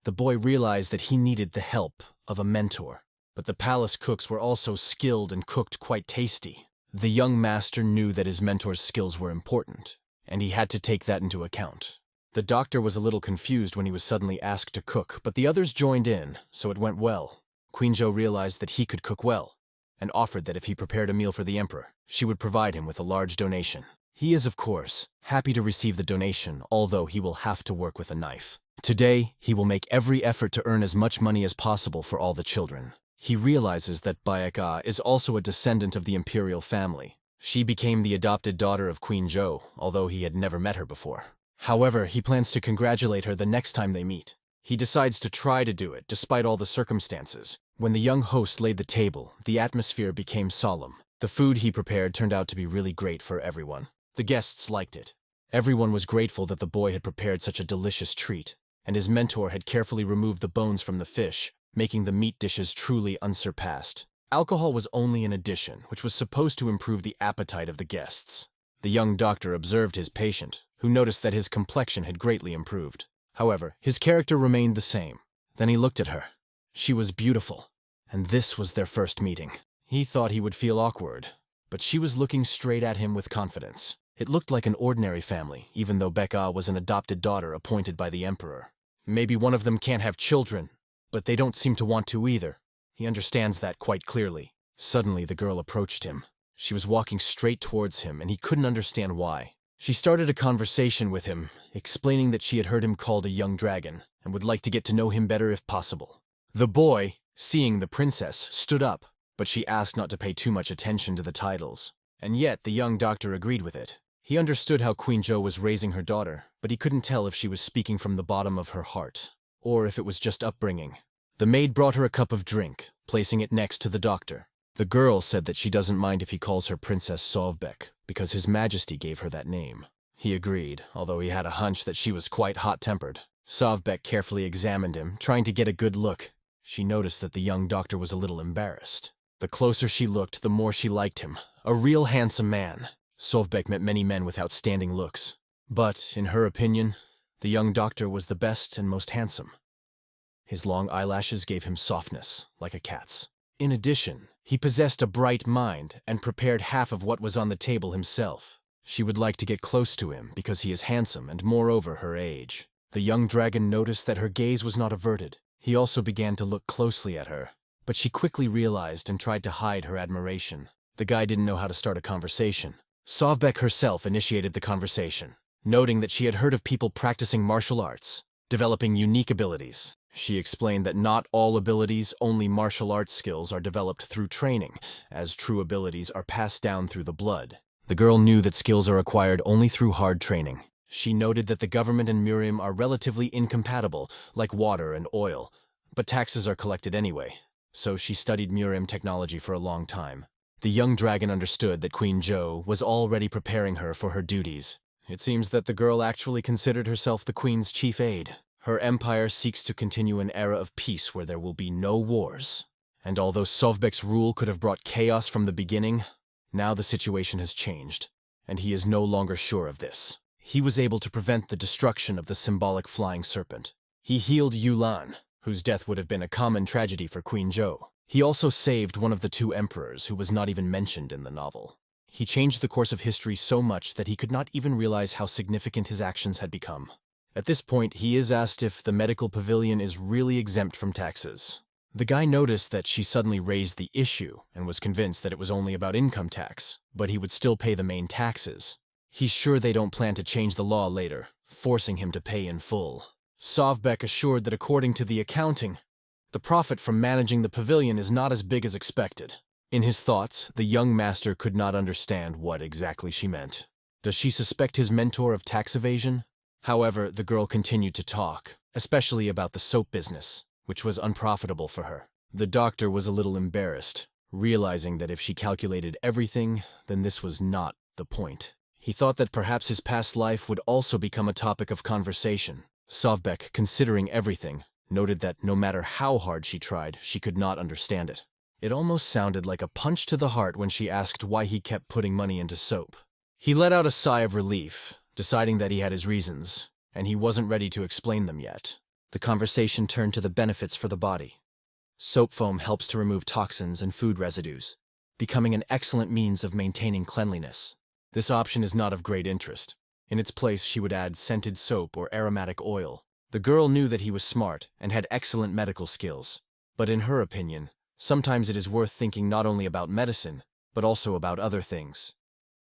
The boy realized that he needed the help of a mentor, but the palace cooks were also skilled and cooked quite tasty. The young master knew that his mentor's skills were important, and he had to take that into account. The doctor was a little confused when he was suddenly asked to cook, but the others joined in, so it went well. Queen Zhou realized that he could cook well, and offered that if he prepared a meal for the emperor, she would provide him with a large donation. He is, of course, happy to receive the donation, although he will have to work with a knife. Today, he will make every effort to earn as much money as possible for all the children. He realizes that Bayeka is also a descendant of the imperial family. She became the adopted daughter of Queen Zhou, although he had never met her before. However, he plans to congratulate her the next time they meet. He decides to try to do it, despite all the circumstances. When the young host laid the table, the atmosphere became solemn. The food he prepared turned out to be really great for everyone. The guests liked it. Everyone was grateful that the boy had prepared such a delicious treat, and his mentor had carefully removed the bones from the fish, making the meat dishes truly unsurpassed. Alcohol was only an addition, which was supposed to improve the appetite of the guests. The young doctor observed his patient, who noticed that his complexion had greatly improved. However, his character remained the same. Then he looked at her. She was beautiful, and this was their first meeting. He thought he would feel awkward, but she was looking straight at him with confidence. It looked like an ordinary family, even though Becca was an adopted daughter appointed by the emperor. Maybe one of them can't have children, but they don't seem to want to either. He understands that quite clearly. Suddenly, the girl approached him. She was walking straight towards him, and he couldn't understand why. She started a conversation with him, explaining that she had heard him called a young dragon, and would like to get to know him better if possible. The boy, seeing the princess, stood up, but she asked not to pay too much attention to the titles. And yet, the young doctor agreed with it. He understood how Queen Zhou was raising her daughter, but he couldn't tell if she was speaking from the bottom of her heart, or if it was just upbringing. The maid brought her a cup of drink, placing it next to the doctor. The girl said that she doesn't mind if he calls her Princess Sovbeck, because His Majesty gave her that name. He agreed, although he had a hunch that she was quite hot-tempered. Sovbeck carefully examined him, trying to get a good look. She noticed that the young doctor was a little embarrassed. The closer she looked, the more she liked him. A real handsome man. Sovbeck met many men with outstanding looks. But, in her opinion, the young doctor was the best and most handsome. His long eyelashes gave him softness, like a cat's. In addition, he possessed a bright mind and prepared half of what was on the table himself. She would like to get close to him because he is handsome and moreover her age. The young dragon noticed that her gaze was not averted. He also began to look closely at her, but she quickly realized and tried to hide her admiration. The guy didn't know how to start a conversation. Sovbeck herself initiated the conversation, noting that she had heard of people practicing martial arts, developing unique abilities. She explained that not all abilities, only martial arts skills, are developed through training, as true abilities are passed down through the blood. The girl knew that skills are acquired only through hard training. She noted that the government and Miriam are relatively incompatible, like water and oil, but taxes are collected anyway, so she studied Miriam technology for a long time. The young dragon understood that Queen Zhou was already preparing her for her duties. It seems that the girl actually considered herself the queen's chief aide. Her empire seeks to continue an era of peace where there will be no wars. And although Sovbeck's rule could have brought chaos from the beginning, now the situation has changed, and he is no longer sure of this. He was able to prevent the destruction of the symbolic flying serpent. He healed Yulan, whose death would have been a common tragedy for Queen Zhou. He also saved one of the two emperors who was not even mentioned in the novel. He changed the course of history so much that he could not even realize how significant his actions had become. At this point, he is asked if the medical pavilion is really exempt from taxes. The guy noticed that she suddenly raised the issue and was convinced that it was only about income tax, but he would still pay the main taxes. He's sure they don't plan to change the law later, forcing him to pay in full. Sovbeck assured that according to the accounting, the profit from managing the pavilion is not as big as expected. In his thoughts, the young master could not understand what exactly she meant. Does she suspect his mentor of tax evasion? However, the girl continued to talk, especially about the soap business, which was unprofitable for her. The doctor was a little embarrassed, realizing that if she calculated everything, then this was not the point. He thought that perhaps his past life would also become a topic of conversation. Sovbeck, considering everything, noted that no matter how hard she tried, she could not understand it. It almost sounded like a punch to the heart when she asked why he kept putting money into soap. He let out a sigh of relief, deciding that he had his reasons, and he wasn't ready to explain them yet. The conversation turned to the benefits for the body. Soap foam helps to remove toxins and food residues, becoming an excellent means of maintaining cleanliness. This option is not of great interest. In its place, she would add scented soap or aromatic oil. The girl knew that he was smart and had excellent medical skills, but in her opinion, sometimes it is worth thinking not only about medicine, but also about other things.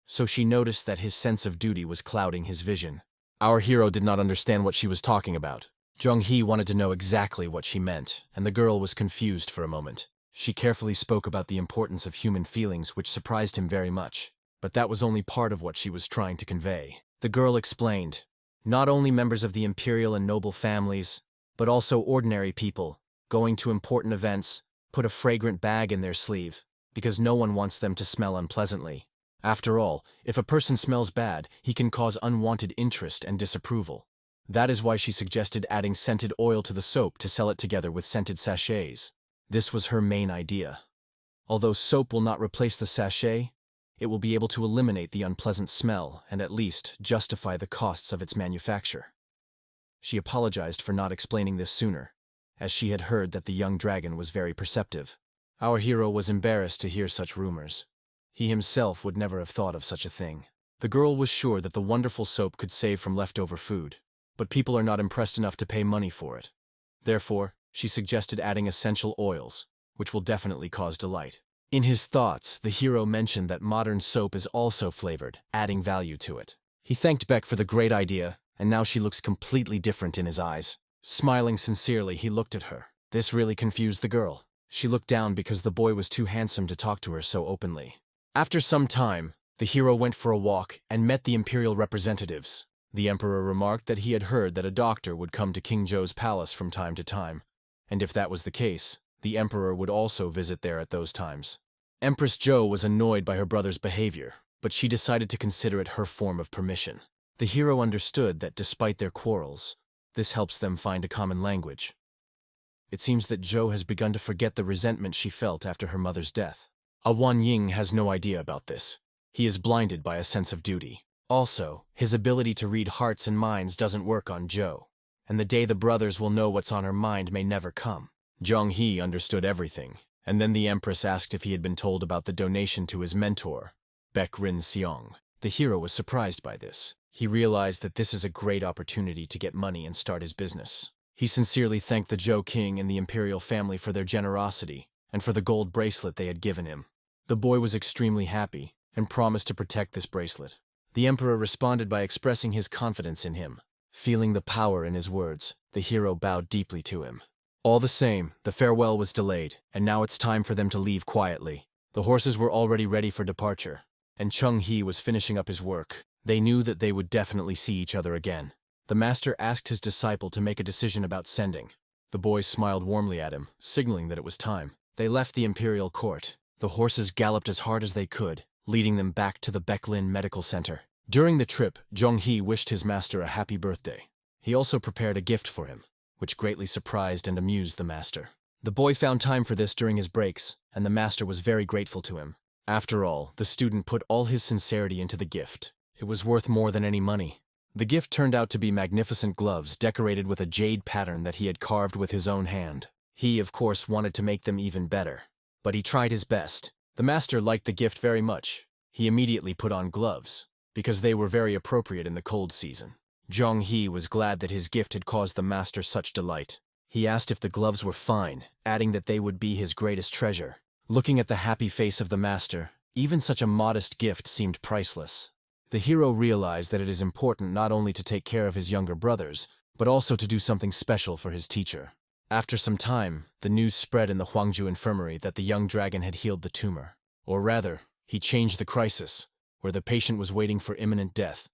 So she noticed that his sense of duty was clouding his vision. Our hero did not understand what she was talking about. Jung-hee wanted to know exactly what she meant, and the girl was confused for a moment. She carefully spoke about the importance of human feelings, which surprised him very much. But that was only part of what she was trying to convey. The girl explained, not only members of the imperial and noble families, but also ordinary people, going to important events, put a fragrant bag in their sleeve, because no one wants them to smell unpleasantly. After all, if a person smells bad, he can cause unwanted interest and disapproval. That is why she suggested adding scented oil to the soap to sell it together with scented sachets. This was her main idea. Although soap will not replace the sachet, it will be able to eliminate the unpleasant smell and at least justify the costs of its manufacture. She apologized for not explaining this sooner, as she had heard that the young dragon was very perceptive. Our hero was embarrassed to hear such rumors. He himself would never have thought of such a thing. The girl was sure that the wonderful soap could save from leftover food, but people are not impressed enough to pay money for it. Therefore, she suggested adding essential oils, which will definitely cause delight. In his thoughts, the hero mentioned that modern soap is also flavored, adding value to it. He thanked Beck for the great idea, and now she looks completely different in his eyes. Smiling sincerely, he looked at her. This really confused the girl. She looked down because the boy was too handsome to talk to her so openly. After some time, the hero went for a walk and met the imperial representatives. The emperor remarked that he had heard that a doctor would come to King Zhou's palace from time to time, and if that was the case, the emperor would also visit there at those times. Empress Zhou was annoyed by her brother's behavior, but she decided to consider it her form of permission. The hero understood that despite their quarrels, this helps them find a common language. It seems that Zhou has begun to forget the resentment she felt after her mother's death. Wan Ying has no idea about this. He is blinded by a sense of duty. Also, his ability to read hearts and minds doesn't work on Zhou, and the day the brothers will know what's on her mind may never come. Zhong He understood everything, and then the Empress asked if he had been told about the donation to his mentor, Baek Rin Seong. The hero was surprised by this. He realized that this is a great opportunity to get money and start his business. He sincerely thanked the Zhou king and the imperial family for their generosity and for the gold bracelet they had given him. The boy was extremely happy and promised to protect this bracelet. The emperor responded by expressing his confidence in him. Feeling the power in his words, the hero bowed deeply to him. All the same, the farewell was delayed, and now it's time for them to leave quietly. The horses were already ready for departure, and Chung He was finishing up his work. They knew that they would definitely see each other again. The master asked his disciple to make a decision about sending. The boy smiled warmly at him, signaling that it was time. They left the imperial court. The horses galloped as hard as they could, leading them back to the Baeklin Medical Center. During the trip, Zhong He wished his master a happy birthday. He also prepared a gift for him, which greatly surprised and amused the master. The boy found time for this during his breaks, and the master was very grateful to him. After all, the student put all his sincerity into the gift. It was worth more than any money. The gift turned out to be magnificent gloves decorated with a jade pattern that he had carved with his own hand. He, of course, wanted to make them even better, but he tried his best. The master liked the gift very much. He immediately put on gloves, because they were very appropriate in the cold season. Zhong He was glad that his gift had caused the master such delight. He asked if the gloves were fine, adding that they would be his greatest treasure. Looking at the happy face of the master, even such a modest gift seemed priceless. The hero realized that it is important not only to take care of his younger brothers, but also to do something special for his teacher. After some time, the news spread in the Huangju infirmary that the young dragon had healed the tumor. Or rather, he changed the crisis, where the patient was waiting for imminent death.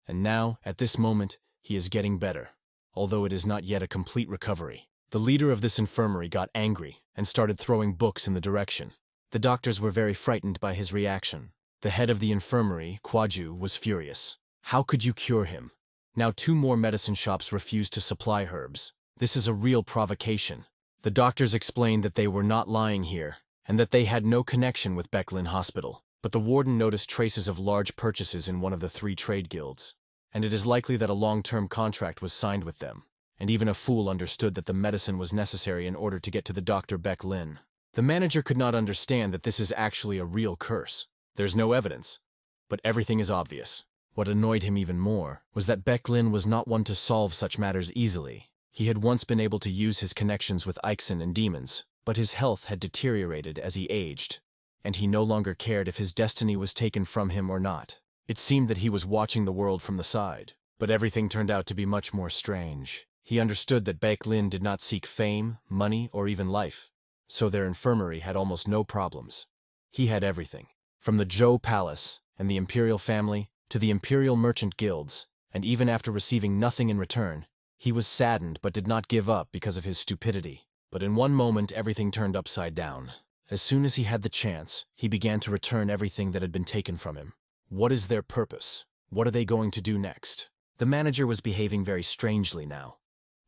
And now, at this moment, he is getting better, although it is not yet a complete recovery. The leader of this infirmary got angry and started throwing books in the direction. The doctors were very frightened by his reaction. The head of the infirmary, Kwaju, was furious. How could you cure him? Now 2 more medicine shops refused to supply herbs. This is a real provocation. The doctors explained that they were not lying here, and that they had no connection with Baeklin Hospital. But the warden noticed traces of large purchases in one of the 3 trade guilds, and it is likely that a long-term contract was signed with them, and even a fool understood that the medicine was necessary in order to get to the Dr. Baeklin. The manager could not understand that this is actually a real curse. There's no evidence, but everything is obvious. What annoyed him even more was that Baeklin was not one to solve such matters easily. He had once been able to use his connections with Ixen and demons, but his health had deteriorated as he aged, and he no longer cared if his destiny was taken from him or not. It seemed that he was watching the world from the side, but everything turned out to be much more strange. He understood that Baeklin did not seek fame, money, or even life. so their infirmary had almost no problems. He had everything, from the Zhou Palace and the imperial family to the imperial merchant guilds, and even after receiving nothing in return, he was saddened but did not give up because of his stupidity. But in one moment everything turned upside down. As soon as he had the chance, he began to return everything that had been taken from him. What is their purpose? What are they going to do next? The manager was behaving very strangely now.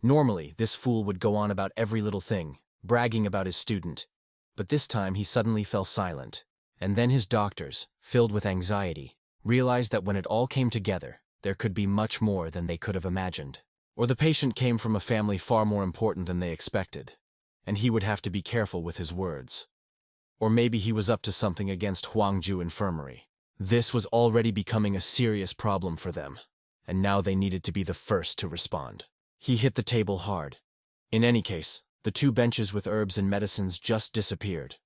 Normally, this fool would go on about every little thing, bragging about his student. But this time he suddenly fell silent. And then his doctors, filled with anxiety, realized that when it all came together, there could be much more than they could have imagined. Or the patient came from a family far more important than they expected, and he would have to be careful with his words. Or maybe he was up to something against Huangju Infirmary. This was already becoming a serious problem for them, and now they needed to be the first to respond. He hit the table hard. In any case, the 2 benches with herbs and medicines just disappeared.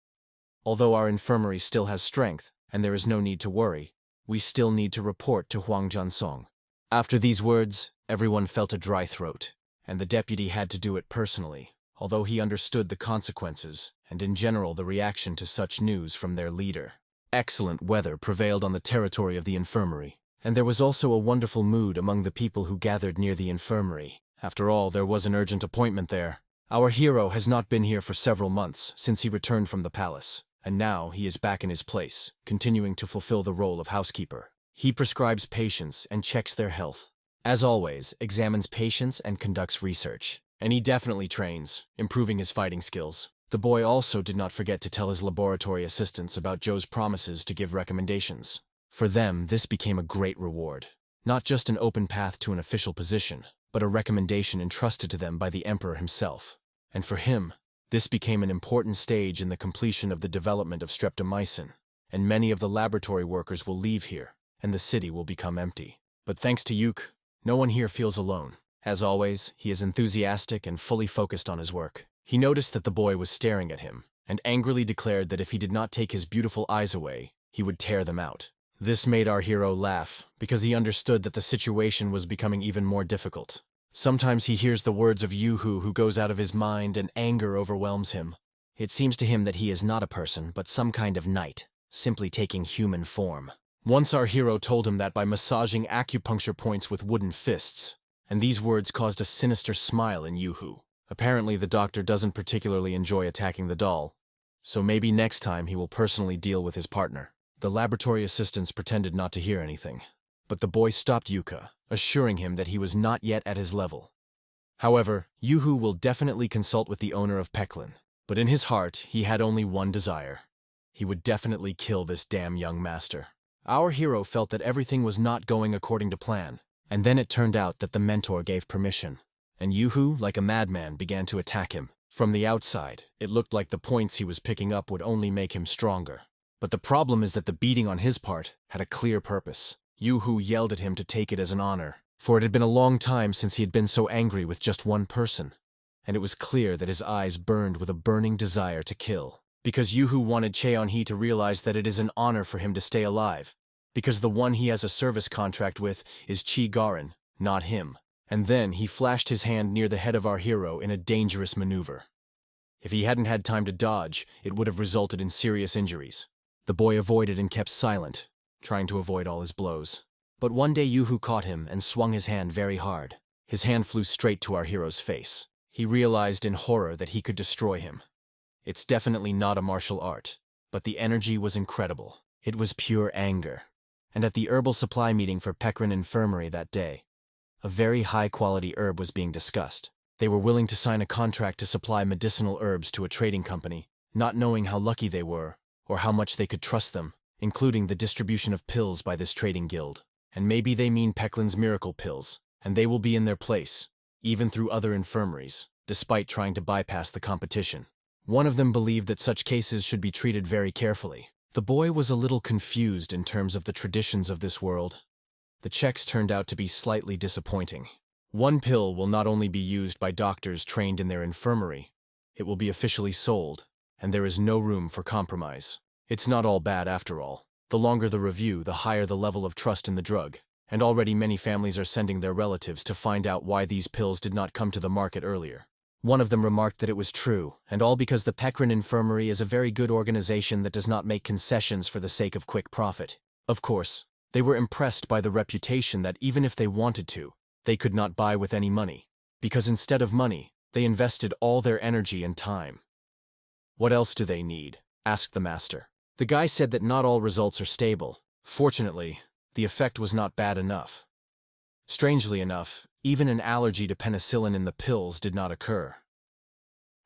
Although our infirmary still has strength, and there is no need to worry, we still need to report to Huang Jiansong. After these words, everyone felt a dry throat, and the deputy had to do it personally, although he understood the consequences and in general the reaction to such news from their leader. Excellent weather prevailed on the territory of the infirmary, and there was also a wonderful mood among the people who gathered near the infirmary. After all, there was an urgent appointment there. Our hero has not been here for several months since he returned from the palace, and now he is back in his place, continuing to fulfill the role of housekeeper. He prescribes patients and checks their health. As always, examines patients and conducts research. And he definitely trains, improving his fighting skills. The boy also did not forget to tell his laboratory assistants about Zhou's promises to give recommendations. For them, this became a great reward. Not just an open path to an official position, but a recommendation entrusted to them by the emperor himself. And for him, this became an important stage in the completion of the development of streptomycin, and many of the laboratory workers will leave here, and the city will become empty. But thanks to Yuk, no one here feels alone. As always, he is enthusiastic and fully focused on his work. He noticed that the boy was staring at him, and angrily declared that if he did not take his beautiful eyes away, he would tear them out. This made our hero laugh, because he understood that the situation was becoming even more difficult. Sometimes he hears the words of Yuhu who goes out of his mind and anger overwhelms him. It seems to him that he is not a person, but some kind of knight, simply taking human form. Once our hero told him that by massaging acupuncture points with wooden fists, and these words caused a sinister smile in Yuhu. Apparently the doctor doesn't particularly enjoy attacking the doll, so maybe next time he will personally deal with his partner. The laboratory assistants pretended not to hear anything, but the boy stopped Yuka, assuring him that he was not yet at his level. However, Yuhu will definitely consult with the owner of Peklin, but in his heart he had only one desire. He would definitely kill this damn young master. Our hero felt that everything was not going according to plan, and then it turned out that the mentor gave permission, and Yuhu, like a madman, began to attack him. From the outside, it looked like the points he was picking up would only make him stronger. But the problem is that the beating on his part had a clear purpose. Yuhu yelled at him to take it as an honor, for it had been a long time since he had been so angry with just one person, and it was clear that his eyes burned with a burning desire to kill. Because Yuhu wanted Cheon-hee to realize that it is an honor for him to stay alive, because the one he has a service contract with is Chi Garin, not him. And then he flashed his hand near the head of our hero in a dangerous maneuver. If he hadn't had time to dodge, it would have resulted in serious injuries. The boy avoided and kept silent, trying to avoid all his blows. But one day Yuhu caught him and swung his hand very hard. His hand flew straight to our hero's face. He realized in horror that he could destroy him. It's definitely not a martial art, but the energy was incredible. It was pure anger. And at the herbal supply meeting for Peklin Infirmary that day, a very high-quality herb was being discussed. They were willing to sign a contract to supply medicinal herbs to a trading company, not knowing how lucky they were, or how much they could trust them, including the distribution of pills by this trading guild. And maybe they mean Peklin's miracle pills, and they will be in their place, even through other infirmaries, despite trying to bypass the competition. One of them believed that such cases should be treated very carefully. The boy was a little confused in terms of the traditions of this world. The checks turned out to be slightly disappointing. One pill will not only be used by doctors trained in their infirmary, it will be officially sold, and there is no room for compromise. It's not all bad after all. The longer the review, the higher the level of trust in the drug, and already many families are sending their relatives to find out why these pills did not come to the market earlier. One of them remarked that it was true, and all because the Pekrine Infirmary is a very good organization that does not make concessions for the sake of quick profit. Of course, they were impressed by the reputation that even if they wanted to, they could not buy with any money, because instead of money, they invested all their energy and time. "What else do they need?" asked the master. The guy said that not all results are stable. Fortunately, the effect was not bad enough. Strangely enough, even an allergy to penicillin in the pills did not occur.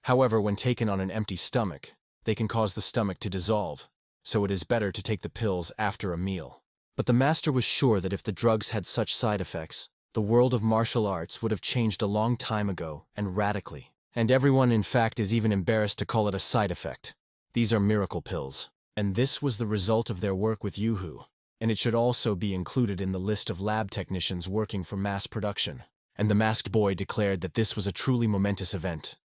However, when taken on an empty stomach, they can cause the stomach to dissolve, so it is better to take the pills after a meal. But the master was sure that if the drugs had such side effects, the world of martial arts would have changed a long time ago and radically. And everyone, in fact, is even embarrassed to call it a side effect. These are miracle pills. And this was the result of their work with Yuhu. And it should also be included in the list of lab technicians working for mass production. And the masked boy declared that this was a truly momentous event.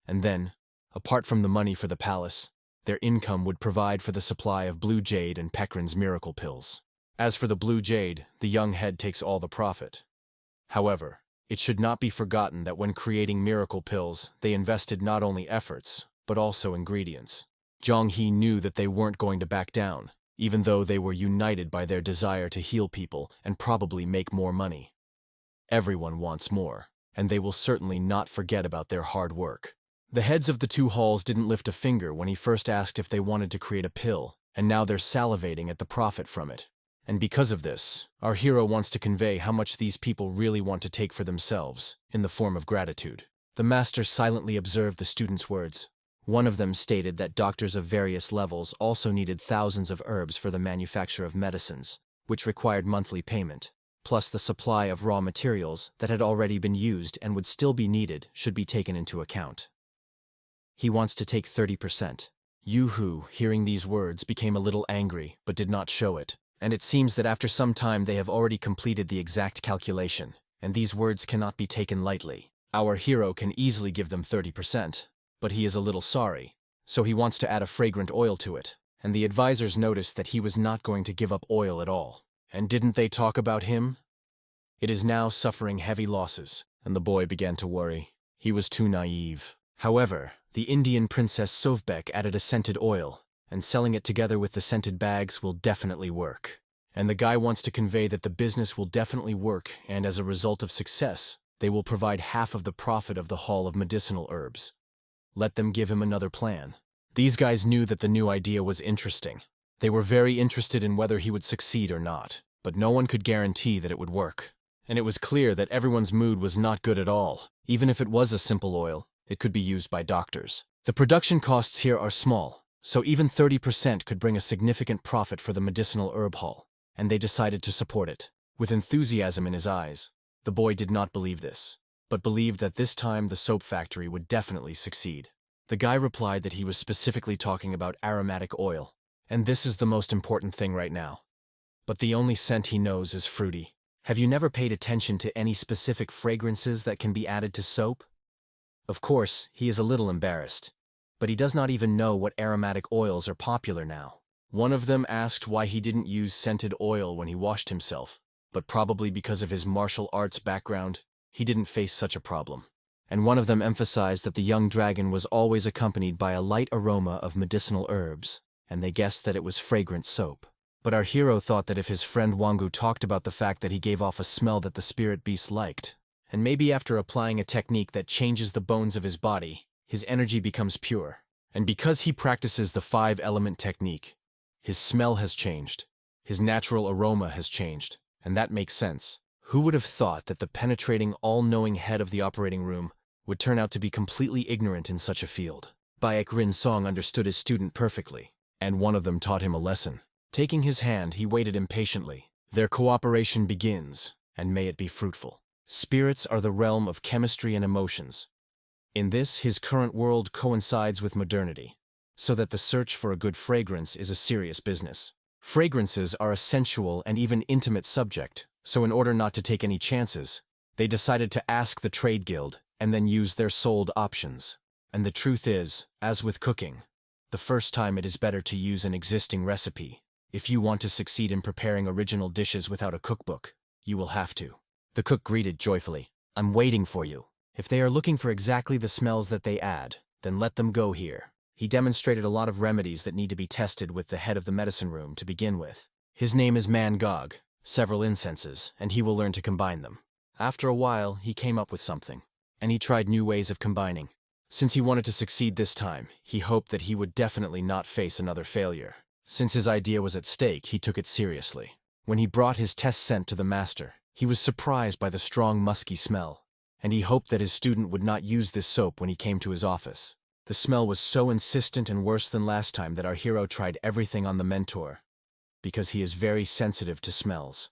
And then, apart from the money for the palace, their income would provide for the supply of blue jade and Pekrin's miracle pills. As for the blue jade, the young head takes all the profit. However, it should not be forgotten that when creating miracle pills, they invested not only efforts, but also ingredients. Zhang He knew that they weren't going to back down, even though they were united by their desire to heal people and probably make more money. Everyone wants more, and they will certainly not forget about their hard work. The heads of the two halls didn't lift a finger when he first asked if they wanted to create a pill, and now they're salivating at the profit from it. And because of this, our hero wants to convey how much these people really want to take for themselves, in the form of gratitude. The master silently observed the students' words. One of them stated that doctors of various levels also needed thousands of herbs for the manufacture of medicines, which required monthly payment, plus the supply of raw materials that had already been used and would still be needed should be taken into account. He wants to take 30%. Yuhu, hearing these words, became a little angry, but did not show it. And it seems that after some time they have already completed the exact calculation, and these words cannot be taken lightly. Our hero can easily give them 30%, but he is a little sorry, so he wants to add a fragrant oil to it, and the advisors noticed that he was not going to give up oil at all. And didn't they talk about him? It is now suffering heavy losses, and the boy began to worry. He was too naive. However, the Indian princess Sovbek added a scented oil, and selling it together with the scented bags will definitely work. And the guy wants to convey that the business will definitely work, and as a result of success, they will provide half of the profit of the Hall of Medicinal Herbs. Let them give him another plan. These guys knew that the new idea was interesting. They were very interested in whether he would succeed or not, but no one could guarantee that it would work. And it was clear that everyone's mood was not good at all. Even if it was a simple oil, it could be used by doctors. The production costs here are small, so even 30% could bring a significant profit for the medicinal herb hall, and they decided to support it. With enthusiasm in his eyes, the boy did not believe this, but believed that this time the soap factory would definitely succeed. The guy replied that he was specifically talking about aromatic oil, and this is the most important thing right now. But the only scent he knows is fruity. Have you never paid attention to any specific fragrances that can be added to soap? Of course, he is a little embarrassed, but he does not even know what aromatic oils are popular now. One of them asked why he didn't use scented oil when he washed himself, but probably because of his martial arts background, he didn't face such a problem. And one of them emphasized that the young dragon was always accompanied by a light aroma of medicinal herbs, and they guessed that it was fragrant soap. But our hero thought that if his friend Wangu talked about the fact that he gave off a smell that the spirit beast liked, and maybe after applying a technique that changes the bones of his body, his energy becomes pure. And because he practices the 5-element technique, his smell has changed, his natural aroma has changed, and that makes sense. Who would have thought that the penetrating, all-knowing head of the operating room would turn out to be completely ignorant in such a field? Baek Rin Song understood his student perfectly, and one of them taught him a lesson. Taking his hand, he waited impatiently. Their cooperation begins, and may it be fruitful. Spirits are the realm of chemistry and emotions. In this, his current world coincides with modernity, so that the search for a good fragrance is a serious business. Fragrances are a sensual and even intimate subject, so in order not to take any chances, they decided to ask the trade guild and then use their sold options. And the truth is, as with cooking, the first time it is better to use an existing recipe. If you want to succeed in preparing original dishes without a cookbook, you will have to. The cook greeted joyfully. I'm waiting for you. If they are looking for exactly the smells that they add, then let them go here. He demonstrated a lot of remedies that need to be tested with the head of the medicine room to begin with. His name is Mangog, several incenses, and he will learn to combine them. After a while, he came up with something, and he tried new ways of combining. Since he wanted to succeed this time, he hoped that he would definitely not face another failure. Since his idea was at stake, he took it seriously. When he brought his test scent to the master, he was surprised by the strong musky smell, and he hoped that his student would not use this soap when he came to his office. The smell was so insistent and worse than last time that our hero tried everything on the mentor, because he is very sensitive to smells.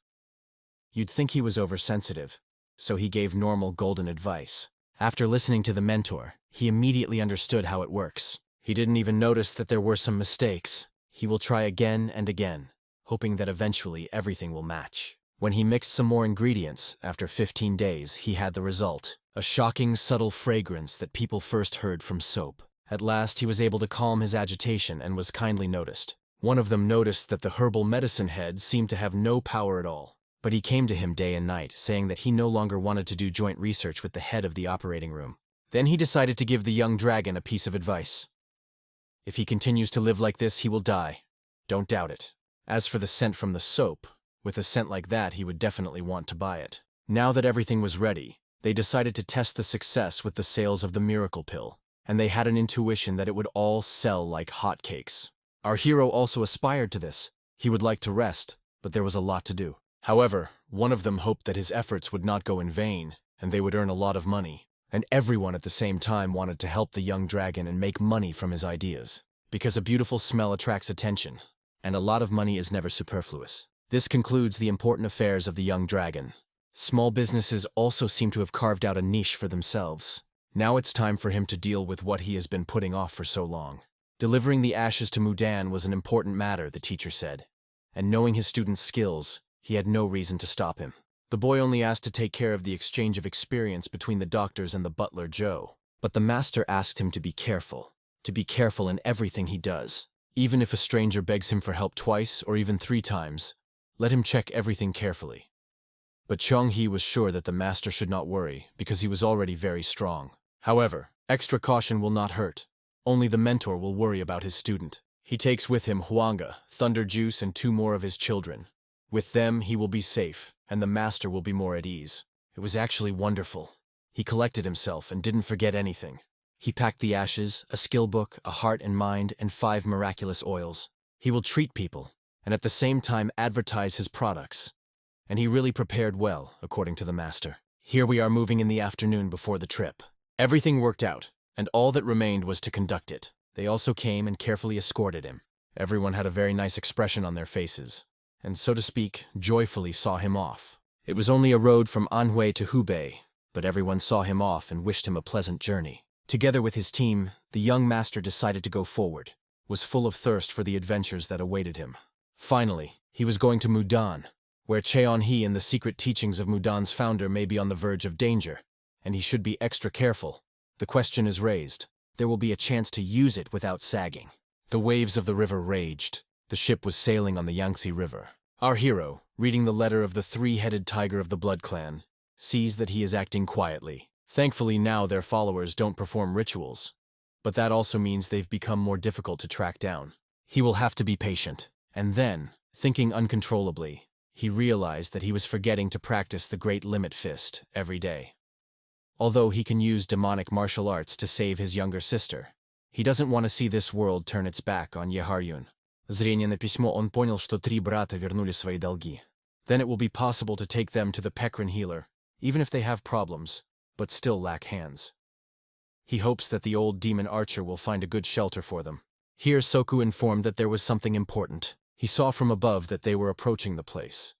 You'd think he was oversensitive, so he gave normal golden advice. After listening to the mentor, he immediately understood how it works. He didn't even notice that there were some mistakes. He will try again and again, hoping that eventually everything will match. When he mixed some more ingredients, after 15 days, he had the result. A shocking, subtle fragrance that people first heard from soap. At last, he was able to calm his agitation and was kindly noticed. One of them noticed that the herbal medicine head seemed to have no power at all. But he came to him day and night, saying that he no longer wanted to do joint research with the head of the operating room. Then he decided to give the young dragon a piece of advice. If he continues to live like this, he will die. Don't doubt it. As for the scent from the soap, with a scent like that, he would definitely want to buy it. Now that everything was ready, they decided to test the success with the sales of the miracle pill, and they had an intuition that it would all sell like hotcakes. Our hero also aspired to this. He would like to rest, but there was a lot to do. However, one of them hoped that his efforts would not go in vain, and they would earn a lot of money. And everyone at the same time wanted to help the young dragon and make money from his ideas. Because a beautiful smell attracts attention, and a lot of money is never superfluous. This concludes the important affairs of the young dragon. Small businesses also seem to have carved out a niche for themselves. Now it's time for him to deal with what he has been putting off for so long. Delivering the ashes to Mudan was an important matter, the teacher said. And knowing his student's skills, he had no reason to stop him. The boy only asked to take care of the exchange of experience between the doctors and the butler Joe. But the master asked him to be careful in everything he does. Even if a stranger begs him for help twice or even 3 times, let him check everything carefully. But Chong-hee was sure that the master should not worry, because he was already very strong. However, extra caution will not hurt. Only the mentor will worry about his student. He takes with him Huanga, Thunder Juice, and 2 more of his children. With them, he will be safe, and the master will be more at ease. It was actually wonderful. He collected himself and didn't forget anything. He packed the ashes, a skill book, a heart and mind, and 5 miraculous oils. He will treat people, and at the same time advertise his products. And he really prepared well, according to the master. Here we are moving in the afternoon before the trip. Everything worked out, and all that remained was to conduct it. They also came and carefully escorted him. Everyone had a very nice expression on their faces, and so to speak, joyfully saw him off. It was only a road from Anhui to Hubei, but everyone saw him off and wished him a pleasant journey. Together with his team, the young master decided to go forward, was full of thirst for the adventures that awaited him. Finally, he was going to Mudan, where Cheon-hee and the secret teachings of Mudan's founder may be on the verge of danger, and he should be extra careful. The question is raised. There will be a chance to use it without sagging. The waves of the river raged. The ship was sailing on the Yangtze River. Our hero, reading the letter of the 3-headed tiger of the Blood Clan, sees that he is acting quietly. Thankfully now their followers don't perform rituals, but that also means they've become more difficult to track down. He will have to be patient. And then, thinking uncontrollably, he realized that he was forgetting to practice the Great Limit Fist every day. Although he can use demonic martial arts to save his younger sister, he doesn't want to see this world turn its back on Yeharyun. Зрение на письмо он понял, что 3 брата вернули свои долги. Then it will be possible to take them to the Pekrin healer, even if they have problems, but still lack hands. He hopes that the old demon archer will find a good shelter for them. Here Soku informed that there was something important. He saw from above that they were approaching the place,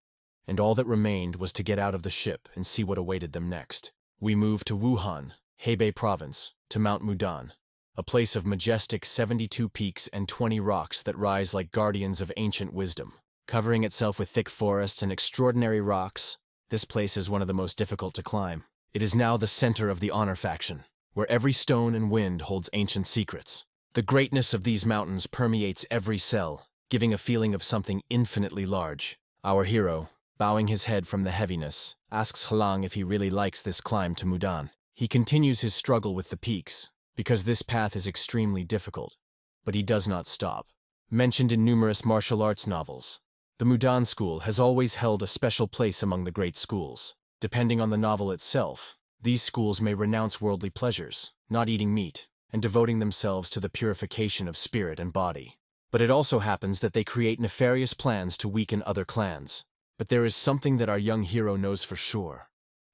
and all that remained was to get out of the ship and see what awaited them next. We moved to Wuhan, Hebei province, to Mount Mudan, a place of majestic 72 peaks and 20 rocks that rise like guardians of ancient wisdom. Covering itself with thick forests and extraordinary rocks, this place is one of the most difficult to climb. It is now the center of the Honor faction, where every stone and wind holds ancient secrets. The greatness of these mountains permeates every cell, giving a feeling of something infinitely large. Our hero, bowing his head from the heaviness, asks Halang if he really likes this climb to Mudan. He continues his struggle with the peaks, because this path is extremely difficult, but he does not stop. Mentioned in numerous martial arts novels, the Mudan school has always held a special place among the great schools. Depending on the novel itself, these schools may renounce worldly pleasures, not eating meat, and devoting themselves to the purification of spirit and body. But it also happens that they create nefarious plans to weaken other clans. But there is something that our young hero knows for sure.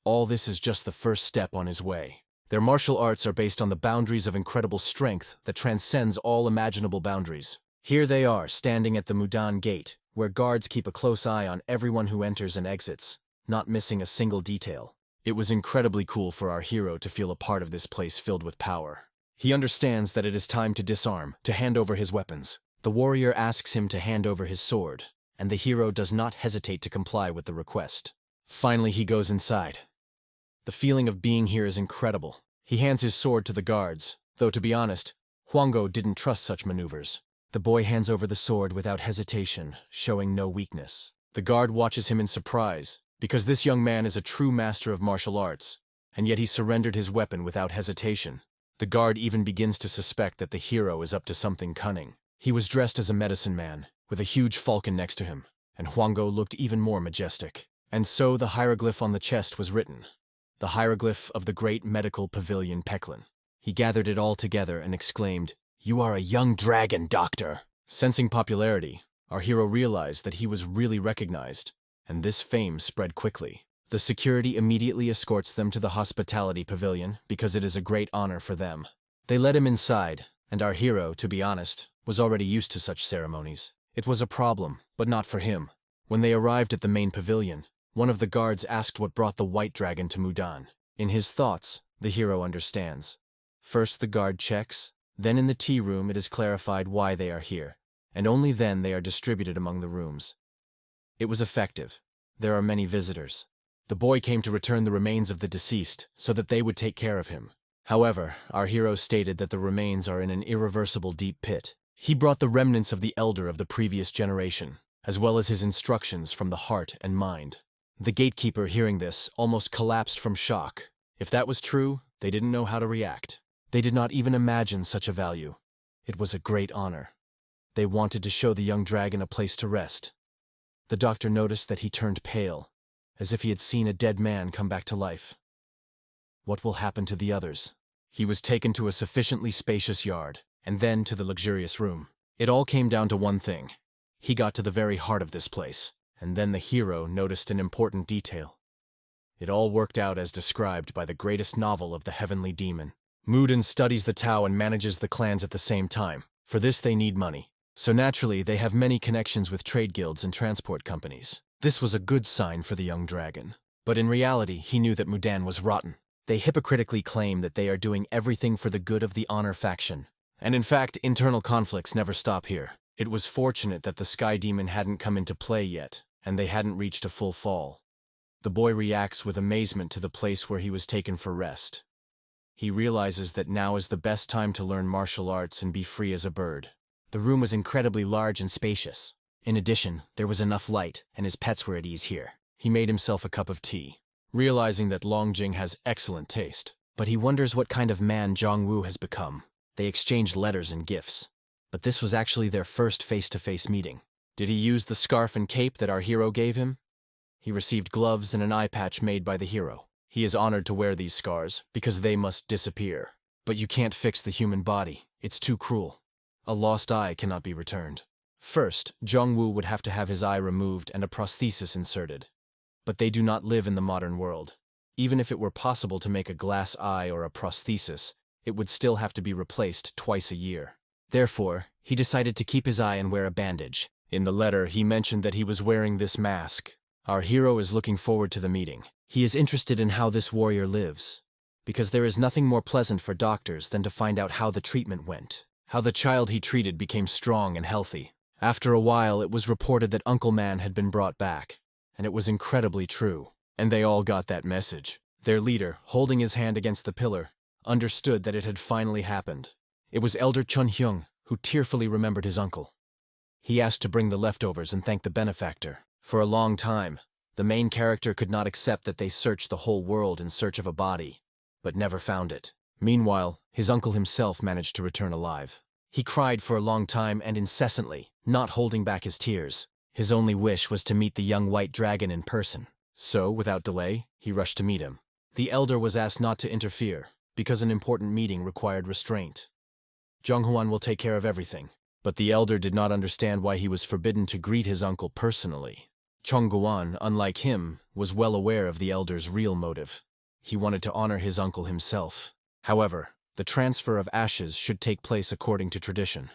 All this is just the first step on his way. Their martial arts are based on the boundaries of incredible strength that transcends all imaginable boundaries. Here they are, standing at the Mudan gate, where guards keep a close eye on everyone who enters and exits, not missing a single detail. It was incredibly cool for our hero to feel a part of this place filled with power. He understands that it is time to disarm, to hand over his weapons. The warrior asks him to hand over his sword, and the hero does not hesitate to comply with the request. Finally, he goes inside. The feeling of being here is incredible. He hands his sword to the guards, though to be honest, Huango didn't trust such maneuvers. The boy hands over the sword without hesitation, showing no weakness. The guard watches him in surprise, because this young man is a true master of martial arts, and yet he surrendered his weapon without hesitation. The guard even begins to suspect that the hero is up to something cunning. He was dressed as a medicine man, with a huge falcon next to him, and Huango looked even more majestic. And so the hieroglyph on the chest was written. The hieroglyph of the great medical pavilion Peklin. He gathered it all together and exclaimed, "You are a young dragon, doctor!" Sensing popularity, our hero realized that he was really recognized, and this fame spread quickly. The security immediately escorts them to the hospitality pavilion because it is a great honor for them. They let him inside, and our hero, to be honest, was already used to such ceremonies. It was a problem, but not for him. When they arrived at the main pavilion, one of the guards asked what brought the white dragon to Mudan. In his thoughts, the hero understands. First the guard checks, then in the tea room it is clarified why they are here, and only then they are distributed among the rooms. It was effective. There are many visitors. The boy came to return the remains of the deceased so that they would take care of him. However, our hero stated that the remains are in an irreversible deep pit. He brought the remnants of the elder of the previous generation, as well as his instructions from the heart and mind. The gatekeeper, hearing this, almost collapsed from shock. If that was true, they didn't know how to react. They did not even imagine such a value. It was a great honor. They wanted to show the young dragon a place to rest. The doctor noticed that he turned pale, as if he had seen a dead man come back to life. What will happen to the others? He was taken to a sufficiently spacious yard, and then to the luxurious room. It all came down to one thing. He got to the very heart of this place, and then the hero noticed an important detail. It all worked out as described by the greatest novel of the heavenly demon. Mudan studies the Tao and manages the clans at the same time. For this they need money. So naturally, they have many connections with trade guilds and transport companies. This was a good sign for the young dragon. But in reality, he knew that Mudan was rotten. They hypocritically claim that they are doing everything for the good of the honor faction. And in fact, internal conflicts never stop here. It was fortunate that the Sky Demon hadn't come into play yet, and they hadn't reached a full fall. The boy reacts with amazement to the place where he was taken for rest. He realizes that now is the best time to learn martial arts and be free as a bird. The room was incredibly large and spacious. In addition, there was enough light, and his pets were at ease here. He made himself a cup of tea, realizing that Longjing has excellent taste. But he wonders what kind of man Zhongwu has become. They exchanged letters and gifts. But this was actually their first face-to-face meeting. Did he use the scarf and cape that our hero gave him? He received gloves and an eye patch made by the hero. He is honored to wear these scars, because they must disappear. But you can't fix the human body. It's too cruel. A lost eye cannot be returned. First, Zhongwu would have to have his eye removed and a prosthesis inserted. But they do not live in the modern world. Even if it were possible to make a glass eye or a prosthesis, it would still have to be replaced twice a year. Therefore, he decided to keep his eye and wear a bandage. In the letter, he mentioned that he was wearing this mask. Our hero is looking forward to the meeting. He is interested in how this warrior lives, because there is nothing more pleasant for doctors than to find out how the treatment went, how the child he treated became strong and healthy. After a while, it was reported that Uncle Man had been brought back, and it was incredibly true. And they all got that message. Their leader, holding his hand against the pillar, understood that it had finally happened. It was Elder Chun Hyung, who tearfully remembered his uncle. He asked to bring the leftovers and thank the benefactor. For a long time, the main character could not accept that they searched the whole world in search of a body. but never found it. Meanwhile, his uncle himself managed to return alive. He cried for a long time and incessantly, not holding back his tears. His only wish was to meet the young white dragon in person. So, without delay, he rushed to meet him. The elder was asked not to interfere, because an important meeting required restraint. Zhonghuan will take care of everything. But the elder did not understand why he was forbidden to greet his uncle personally. Chongguan, unlike him, was well aware of the elder's real motive. He wanted to honor his uncle himself. However, the transfer of ashes should take place according to tradition.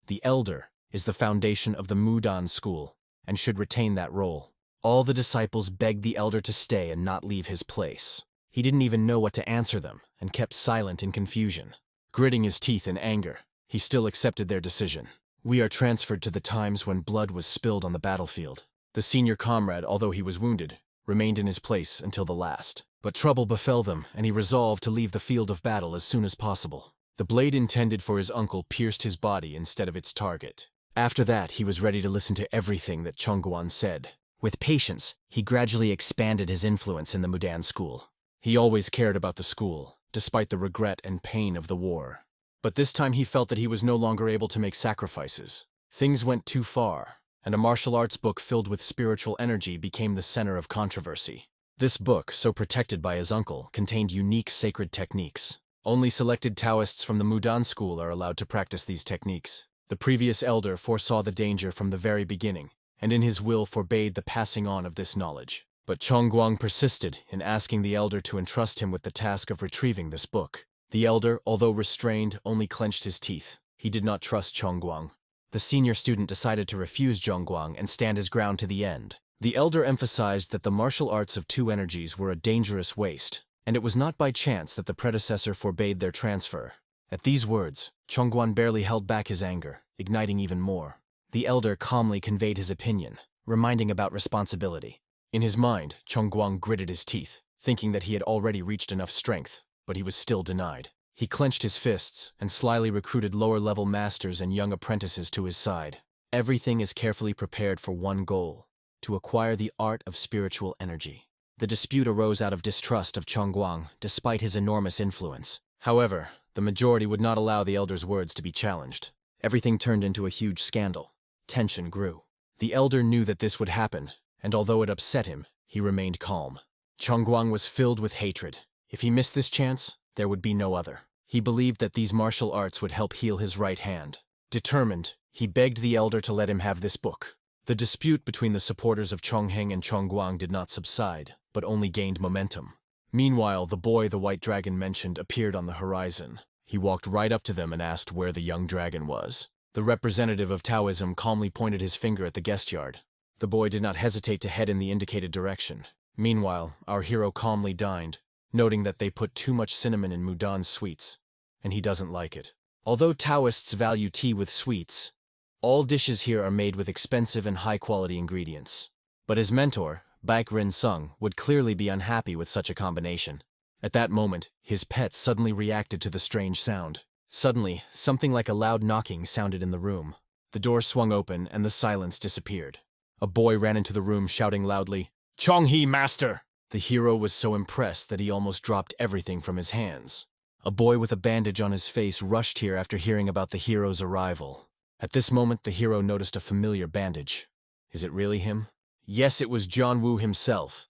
The elder is the foundation of the Mudan school, and should retain that role. All the disciples begged the elder to stay and not leave his place. He didn't even know what to answer them, and kept silent in confusion. Gritting his teeth in anger, he still accepted their decision. We are transferred to the times when blood was spilled on the battlefield. The senior comrade, although he was wounded, remained in his place until the last. But trouble befell them, and he resolved to leave the field of battle as soon as possible. The blade intended for his uncle pierced his body instead of its target. After that, he was ready to listen to everything that Chongguan said. With patience, he gradually expanded his influence in the Mudan school. He always cared about the school, despite the regret and pain of the war. But this time he felt that he was no longer able to make sacrifices. Things went too far, and a martial arts book filled with spiritual energy became the center of controversy. This book, so protected by his uncle, contained unique sacred techniques. Only selected Taoists from the Mudan school are allowed to practice these techniques. The previous elder foresaw the danger from the very beginning, and in his will forbade the passing on of this knowledge. But Chongguang persisted in asking the elder to entrust him with the task of retrieving this book. The elder, although restrained, only clenched his teeth. He did not trust Chongguang. The senior student decided to refuse Zhongguang and stand his ground to the end. The elder emphasized that the martial arts of two energies were a dangerous waste, and it was not by chance that the predecessor forbade their transfer. At these words, Chongguan barely held back his anger, igniting even more. The elder calmly conveyed his opinion, reminding about responsibility. In his mind, Chongguang gritted his teeth, thinking that he had already reached enough strength, but he was still denied. He clenched his fists and slyly recruited lower-level masters and young apprentices to his side. Everything is carefully prepared for one goal: to acquire the art of spiritual energy. The dispute arose out of distrust of Chongguang, despite his enormous influence. However, the majority would not allow the elder's words to be challenged. Everything turned into a huge scandal. Tension grew. The elder knew that this would happen, and although it upset him, he remained calm. Chongguang was filled with hatred. If he missed this chance, there would be no other. He believed that these martial arts would help heal his right hand. Determined, he begged the elder to let him have this book. The dispute between the supporters of Chongheng and Chongguang did not subside, but only gained momentum. Meanwhile, the boy the white dragon mentioned appeared on the horizon. He walked right up to them and asked where the young dragon was. The representative of Taoism calmly pointed his finger at the guest yard. The boy did not hesitate to head in the indicated direction. Meanwhile, our hero calmly dined, noting that they put too much cinnamon in Mudan's sweets, and he doesn't like it. Although Taoists value tea with sweets, all dishes here are made with expensive and high-quality ingredients. But his mentor, Baek Rin Sung, would clearly be unhappy with such a combination. At that moment, his pet suddenly reacted to the strange sound. Suddenly, something like a loud knocking sounded in the room. The door swung open and the silence disappeared. A boy ran into the room shouting loudly, "Chonghe, master!" The hero was so impressed that he almost dropped everything from his hands. A boy with a bandage on his face rushed here after hearing about the hero's arrival. At this moment, the hero noticed a familiar bandage. Is it really him? Yes, it was John Woo himself.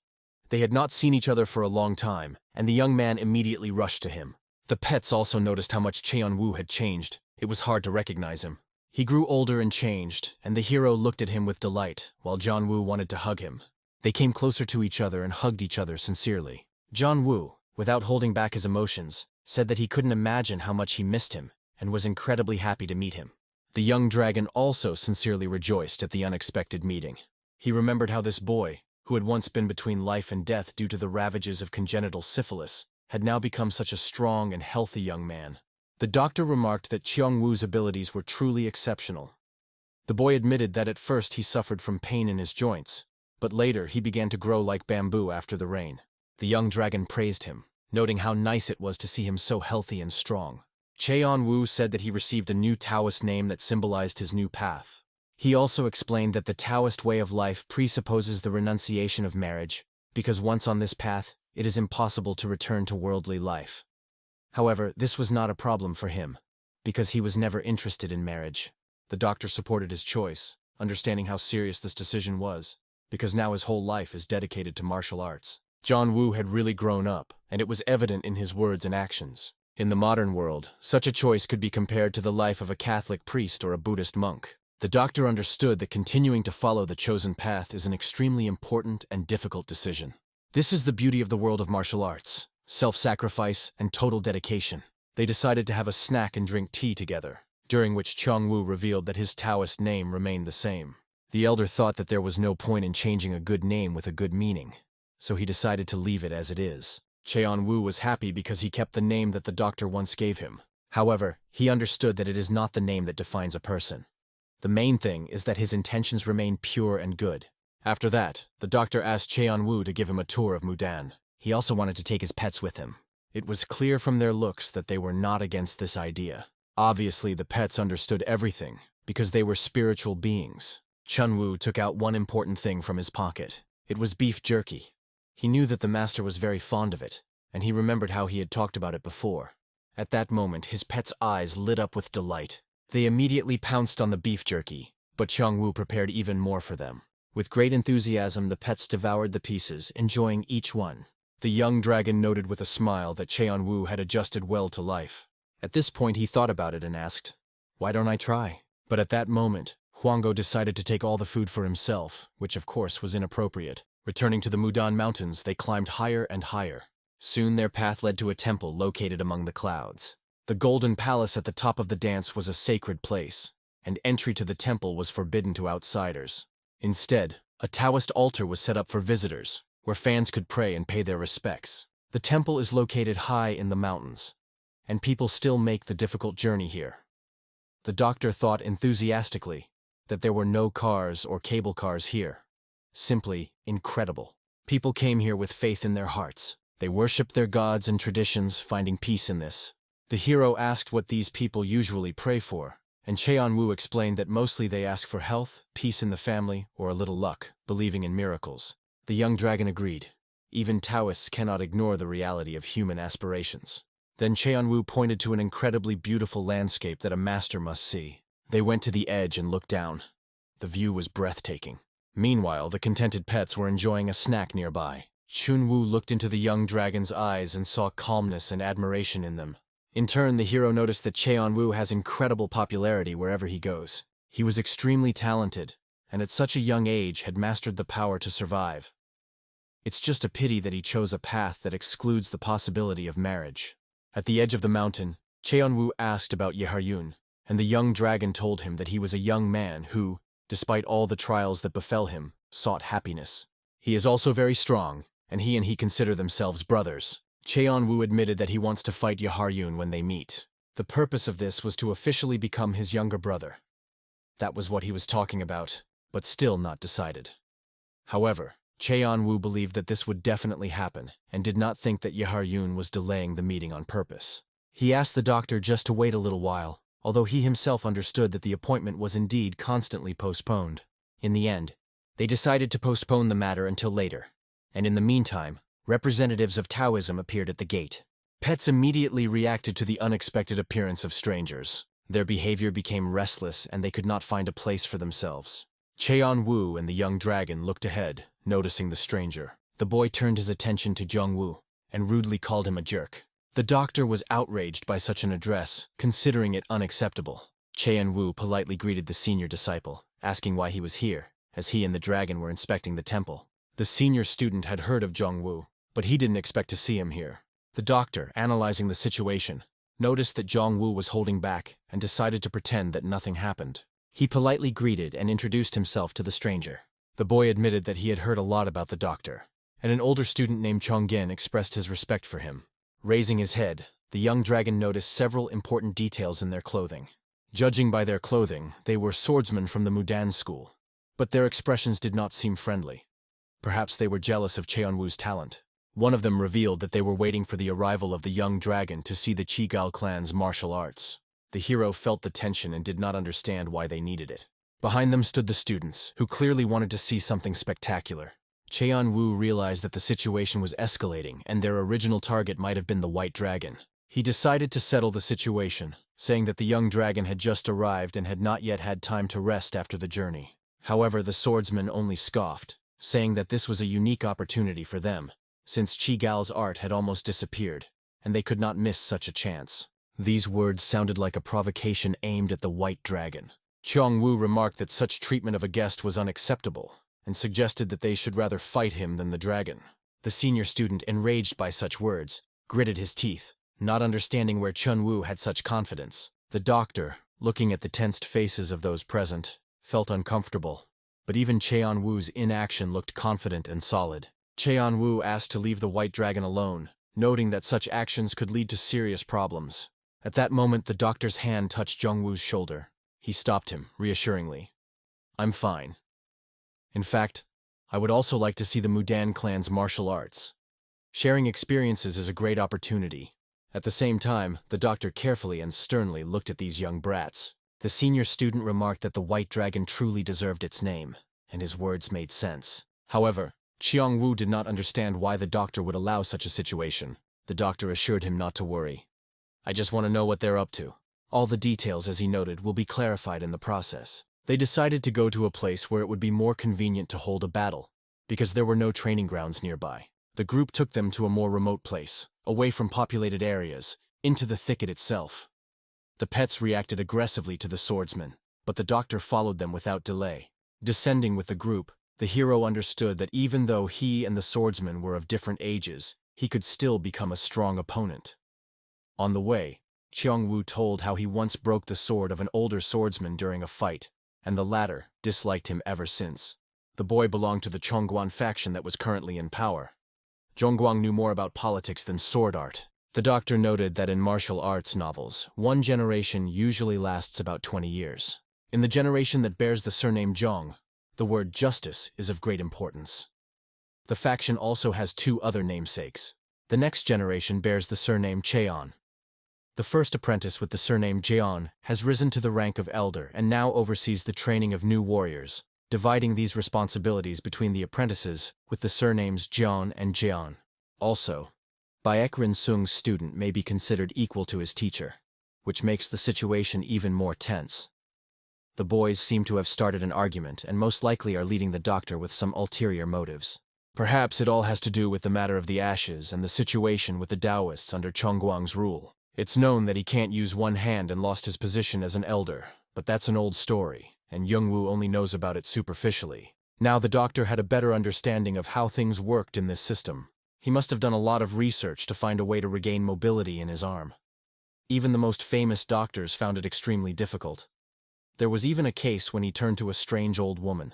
They had not seen each other for a long time, and the young man immediately rushed to him. The pets also noticed how much Cheon Woo had changed. It was hard to recognize him. He grew older and changed, and the hero looked at him with delight, while John Woo wanted to hug him. They came closer to each other and hugged each other sincerely. John Woo, without holding back his emotions, said that he couldn't imagine how much he missed him, and was incredibly happy to meet him. The young dragon also sincerely rejoiced at the unexpected meeting. He remembered how this boy, who had once been between life and death due to the ravages of congenital syphilis, had now become such a strong and healthy young man. The doctor remarked that Cheong Woo's abilities were truly exceptional. The boy admitted that at first he suffered from pain in his joints, but later he began to grow like bamboo after the rain. The young dragon praised him, noting how nice it was to see him so healthy and strong. Cheon Woo said that he received a new Taoist name that symbolized his new path. He also explained that the Taoist way of life presupposes the renunciation of marriage, because once on this path, it is impossible to return to worldly life. However, this was not a problem for him, because he was never interested in marriage. The doctor supported his choice, understanding how serious this decision was, because now his whole life is dedicated to martial arts. John Woo had really grown up, and it was evident in his words and actions. In the modern world, such a choice could be compared to the life of a Catholic priest or a Buddhist monk. The doctor understood that continuing to follow the chosen path is an extremely important and difficult decision. This is the beauty of the world of martial arts: self-sacrifice and total dedication. They decided to have a snack and drink tea together, during which Chong Woo revealed that his Taoist name remained the same. The elder thought that there was no point in changing a good name with a good meaning, so he decided to leave it as it is. Cheon Woo was happy because he kept the name that the doctor once gave him. However, he understood that it is not the name that defines a person. The main thing is that his intentions remain pure and good. After that, the doctor asked Cheon Woo to give him a tour of Mudan. He also wanted to take his pets with him. It was clear from their looks that they were not against this idea. Obviously, the pets understood everything, because they were spiritual beings. Chun Woo took out one important thing from his pocket. It was beef jerky. He knew that the master was very fond of it, and he remembered how he had talked about it before. At that moment, his pets' eyes lit up with delight. They immediately pounced on the beef jerky, but Chong Woo prepared even more for them. With great enthusiasm, the pets devoured the pieces, enjoying each one. The young dragon noted with a smile that Cheon Woo had adjusted well to life. At this point, he thought about it and asked, "Why don't I try?" But at that moment, Huango decided to take all the food for himself, which of course was inappropriate. Returning to the Mudan Mountains, they climbed higher and higher. Soon their path led to a temple located among the clouds. The golden palace at the top of the dance was a sacred place, and entry to the temple was forbidden to outsiders. Instead, a Taoist altar was set up for visitors, where fans could pray and pay their respects. The temple is located high in the mountains, and people still make the difficult journey here. The doctor thought enthusiastically that there were no cars or cable cars here. Simply incredible. People came here with faith in their hearts. They worshipped their gods and traditions, finding peace in this. The hero asked what these people usually pray for, and Cheon Woo explained that mostly they ask for health, peace in the family, or a little luck, believing in miracles. The young dragon agreed. Even Taoists cannot ignore the reality of human aspirations. Then Cheon Woo pointed to an incredibly beautiful landscape that a master must see. They went to the edge and looked down. The view was breathtaking. Meanwhile, the contented pets were enjoying a snack nearby. Chun Woo looked into the young dragon's eyes and saw calmness and admiration in them. In turn, the hero noticed that Cheon Woo has incredible popularity wherever he goes. He was extremely talented, and at such a young age had mastered the power to survive. It's just a pity that he chose a path that excludes the possibility of marriage. At the edge of the mountain, Cheon Woo asked about Yahello, and the young dragon told him that he was a young man who, despite all the trials that befell him, sought happiness. He is also very strong, and he consider themselves brothers. Cheon Woo admitted that he wants to fight Yahello when they meet. The purpose of this was to officially become his younger brother. That was what he was talking about, but still not decided. However, Cheon Woo believed that this would definitely happen, and did not think that Yahello was delaying the meeting on purpose. He asked the doctor just to wait a little while, although he himself understood that the appointment was indeed constantly postponed. In the end, they decided to postpone the matter until later, and in the meantime, representatives of Taoism appeared at the gate. Pets immediately reacted to the unexpected appearance of strangers. Their behavior became restless and they could not find a place for themselves. Cheon Woo and the young dragon looked ahead, noticing the stranger. The boy turned his attention to Jung Woo and rudely called him a jerk. The doctor was outraged by such an address, considering it unacceptable. Cheon Woo politely greeted the senior disciple, asking why he was here, as he and the dragon were inspecting the temple. The senior student had heard of Jung Woo, but he didn't expect to see him here. The doctor, analyzing the situation, noticed that Jung Woo was holding back and decided to pretend that nothing happened. He politely greeted and introduced himself to the stranger. The boy admitted that he had heard a lot about the doctor, and an older student named Chonggen expressed his respect for him. Raising his head, the young dragon noticed several important details in their clothing. Judging by their clothing, they were swordsmen from the Mudan school, but their expressions did not seem friendly. Perhaps they were jealous of Cheon Woo's talent. One of them revealed that they were waiting for the arrival of the young dragon to see the Chigal clan's martial arts. The hero felt the tension and did not understand why they needed it. Behind them stood the students, who clearly wanted to see something spectacular. Cheon-woo realized that the situation was escalating and their original target might have been the White Dragon. He decided to settle the situation, saying that the young dragon had just arrived and had not yet had time to rest after the journey. However, the swordsman only scoffed, saying that this was a unique opportunity for them, since Chi-gal's art had almost disappeared, and they could not miss such a chance. These words sounded like a provocation aimed at the White Dragon. Cheong-woo remarked that such treatment of a guest was unacceptable, and suggested that they should rather fight him than the dragon. The senior student, enraged by such words, gritted his teeth, not understanding where Chun-woo had such confidence. The doctor, looking at the tensed faces of those present, felt uncomfortable, but even Cheon-woo's inaction looked confident and solid. Cheon-woo asked to leave the White Dragon alone, noting that such actions could lead to serious problems. At that moment, the doctor's hand touched Jung-woo's shoulder. He stopped him, reassuringly. "I'm fine. In fact, I would also like to see the Mudan clan's martial arts. Sharing experiences is a great opportunity." At the same time, the doctor carefully and sternly looked at these young brats. The senior student remarked that the White Dragon truly deserved its name, and his words made sense. However, Cheong-woo did not understand why the doctor would allow such a situation. The doctor assured him not to worry. "I just want to know what they're up to. All the details, as he noted, will be clarified in the process." They decided to go to a place where it would be more convenient to hold a battle, because there were no training grounds nearby. The group took them to a more remote place, away from populated areas, into the thicket itself. The pets reacted aggressively to the swordsman, but the doctor followed them without delay. Descending with the group, the hero understood that even though he and the swordsman were of different ages, he could still become a strong opponent. On the way, Cheong-woo told how he once broke the sword of an older swordsman during a fight, and the latter disliked him ever since. The boy belonged to the Chongguan faction that was currently in power. Zhongguang knew more about politics than sword art. The doctor noted that in martial arts novels, one generation usually lasts about 20 years. In the generation that bears the surname Zhong, the word justice is of great importance. The faction also has two other namesakes. The next generation bears the surname Cheon. The first apprentice with the surname Jeon has risen to the rank of elder and now oversees the training of new warriors, dividing these responsibilities between the apprentices with the surnames Jeon and Jeon. Also, Baekrin Sung's student may be considered equal to his teacher, which makes the situation even more tense. The boys seem to have started an argument and most likely are leading the doctor with some ulterior motives. Perhaps it all has to do with the matter of the ashes and the situation with the Taoists under Chongguang's rule. It's known that he can't use one hand and lost his position as an elder, but that's an old story, and Young-woo only knows about it superficially. Now the doctor had a better understanding of how things worked in this system. He must have done a lot of research to find a way to regain mobility in his arm. Even the most famous doctors found it extremely difficult. There was even a case when he turned to a strange old woman.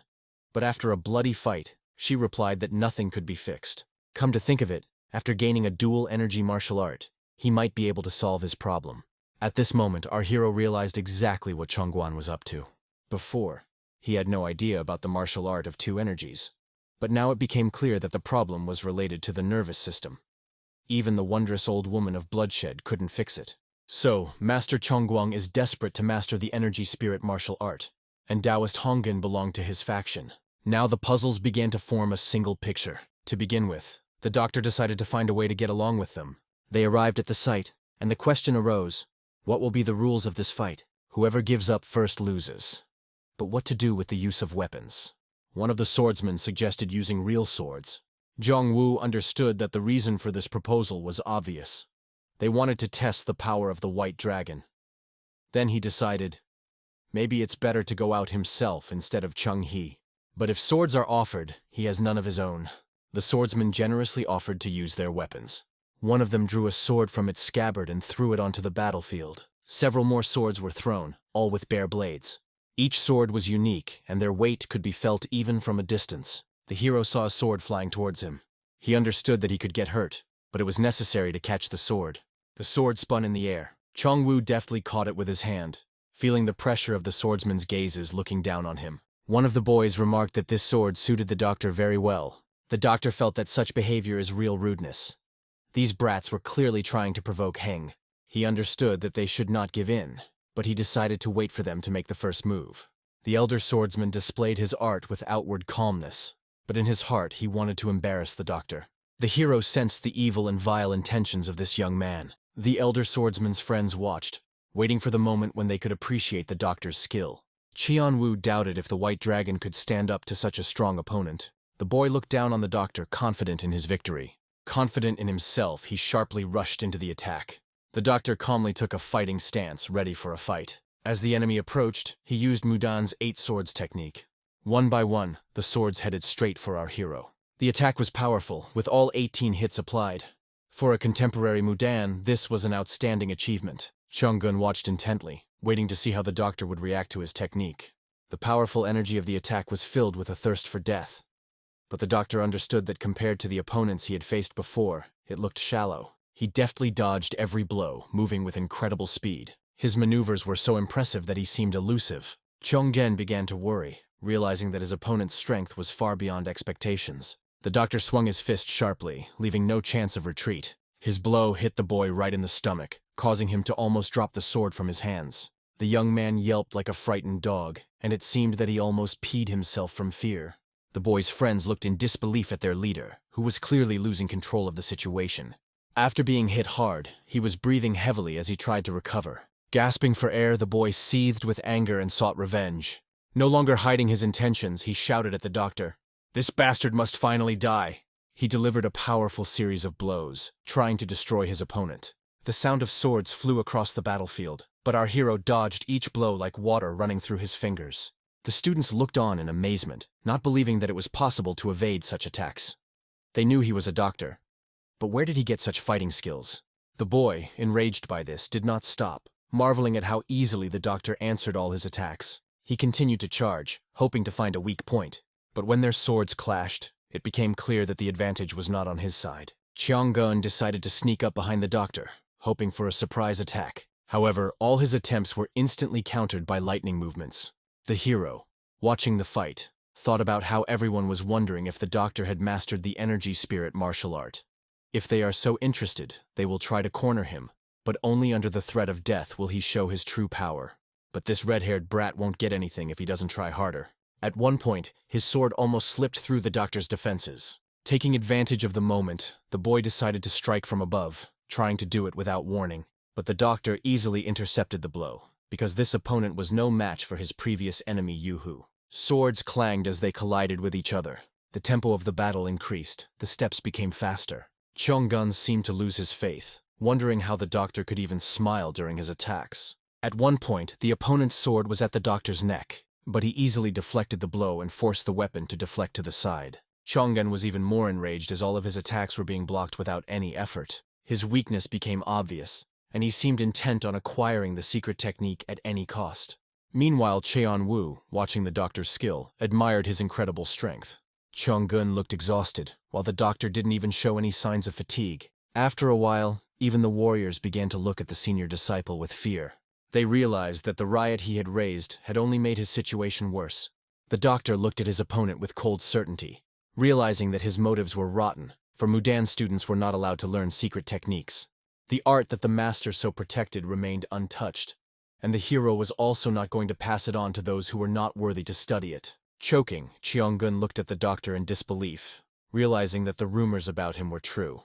But after a bloody fight, she replied that nothing could be fixed. Come to think of it, after gaining a dual energy martial art, he might be able to solve his problem. At this moment, our hero realized exactly what Chongguan was up to. Before, he had no idea about the martial art of two energies. But now it became clear that the problem was related to the nervous system. Even the wondrous old woman of bloodshed couldn't fix it. So, Master Chongguang is desperate to master the energy spirit martial art, and Taoist Honggen belonged to his faction. Now the puzzles began to form a single picture. To begin with, the doctor decided to find a way to get along with them. They arrived at the site, and the question arose, what will be the rules of this fight? Whoever gives up first loses. But what to do with the use of weapons? One of the swordsmen suggested using real swords. Jong-woo understood that the reason for this proposal was obvious. They wanted to test the power of the White Dragon. Then he decided, maybe it's better to go out himself instead of Chung-hee. But if swords are offered, he has none of his own. The swordsmen generously offered to use their weapons. One of them drew a sword from its scabbard and threw it onto the battlefield. Several more swords were thrown, all with bare blades. Each sword was unique, and their weight could be felt even from a distance. The hero saw a sword flying towards him. He understood that he could get hurt, but it was necessary to catch the sword. The sword spun in the air. Chong-woo deftly caught it with his hand, feeling the pressure of the swordsman's gazes looking down on him. One of the boys remarked that this sword suited the doctor very well. The doctor felt that such behavior is real rudeness. These brats were clearly trying to provoke Heng. He understood that they should not give in, but he decided to wait for them to make the first move. The elder swordsman displayed his art with outward calmness, but in his heart he wanted to embarrass the doctor. The hero sensed the evil and vile intentions of this young man. The elder swordsman's friends watched, waiting for the moment when they could appreciate the doctor's skill. Qianwu doubted if the white dragon could stand up to such a strong opponent. The boy looked down on the doctor, confident in his victory. Confident in himself, he sharply rushed into the attack. The doctor calmly took a fighting stance, ready for a fight. As the enemy approached, he used Mudan's 8 swords technique. One by one, the swords headed straight for our hero. The attack was powerful, with all 18 hits applied. For a contemporary Mudan, this was an outstanding achievement. Changgun watched intently, waiting to see how the doctor would react to his technique. The powerful energy of the attack was filled with a thirst for death. But the doctor understood that compared to the opponents he had faced before, it looked shallow. He deftly dodged every blow, moving with incredible speed. His maneuvers were so impressive that he seemed elusive. Chonggen began to worry, realizing that his opponent's strength was far beyond expectations. The doctor swung his fist sharply, leaving no chance of retreat. His blow hit the boy right in the stomach, causing him to almost drop the sword from his hands. The young man yelped like a frightened dog, and it seemed that he almost peed himself from fear. The boy's friends looked in disbelief at their leader, who was clearly losing control of the situation. After being hit hard, he was breathing heavily as he tried to recover. Gasping for air, the boy seethed with anger and sought revenge. No longer hiding his intentions, he shouted at the doctor, "This bastard must finally die." He delivered a powerful series of blows, trying to destroy his opponent. The sound of swords flew across the battlefield, but our hero dodged each blow like water running through his fingers. The students looked on in amazement, not believing that it was possible to evade such attacks. They knew he was a doctor, but where did he get such fighting skills? The boy, enraged by this, did not stop, marveling at how easily the doctor answered all his attacks. He continued to charge, hoping to find a weak point. But when their swords clashed, it became clear that the advantage was not on his side. Qiangun decided to sneak up behind the doctor, hoping for a surprise attack. However, all his attempts were instantly countered by lightning movements. The hero, watching the fight, thought about how everyone was wondering if the doctor had mastered the energy spirit martial art. If they are so interested, they will try to corner him, but only under the threat of death will he show his true power. But this red-haired brat won't get anything if he doesn't try harder. At one point, his sword almost slipped through the doctor's defenses. Taking advantage of the moment, the boy decided to strike from above, trying to do it without warning. But the doctor easily intercepted the blow, because this opponent was no match for his previous enemy Yuhu. Swords clanged as they collided with each other. The tempo of the battle increased, the steps became faster. Chonggun seemed to lose his faith, wondering how the doctor could even smile during his attacks. At one point, the opponent's sword was at the doctor's neck, but he easily deflected the blow and forced the weapon to deflect to the side. Chonggun was even more enraged as all of his attacks were being blocked without any effort. His weakness became obvious, and he seemed intent on acquiring the secret technique at any cost. Meanwhile, Cheon-woo, watching the doctor's skill, admired his incredible strength. Chonggun looked exhausted, while the doctor didn't even show any signs of fatigue. After a while, even the warriors began to look at the senior disciple with fear. They realized that the riot he had raised had only made his situation worse. The doctor looked at his opponent with cold certainty, realizing that his motives were rotten, for Mudan students were not allowed to learn secret techniques. The art that the master so protected remained untouched, and the hero was also not going to pass it on to those who were not worthy to study it. Choking, Cheongun looked at the doctor in disbelief, realizing that the rumors about him were true.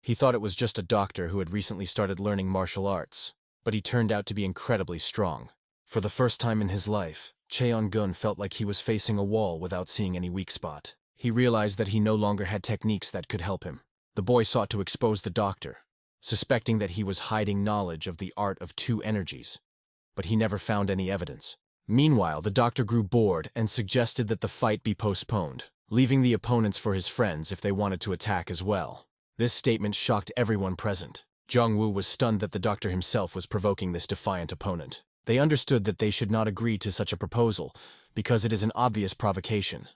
He thought it was just a doctor who had recently started learning martial arts, but he turned out to be incredibly strong. For the first time in his life, Cheongun felt like he was facing a wall without seeing any weak spot. He realized that he no longer had techniques that could help him. The boy sought to expose the doctor, suspecting that he was hiding knowledge of the art of 2 energies, but he never found any evidence. Meanwhile, the doctor grew bored and suggested that the fight be postponed, leaving the opponents for his friends if they wanted to attack as well. This statement shocked everyone present. Jong-woo was stunned that the doctor himself was provoking this defiant opponent. They understood that they should not agree to such a proposal, because it is an obvious provocation.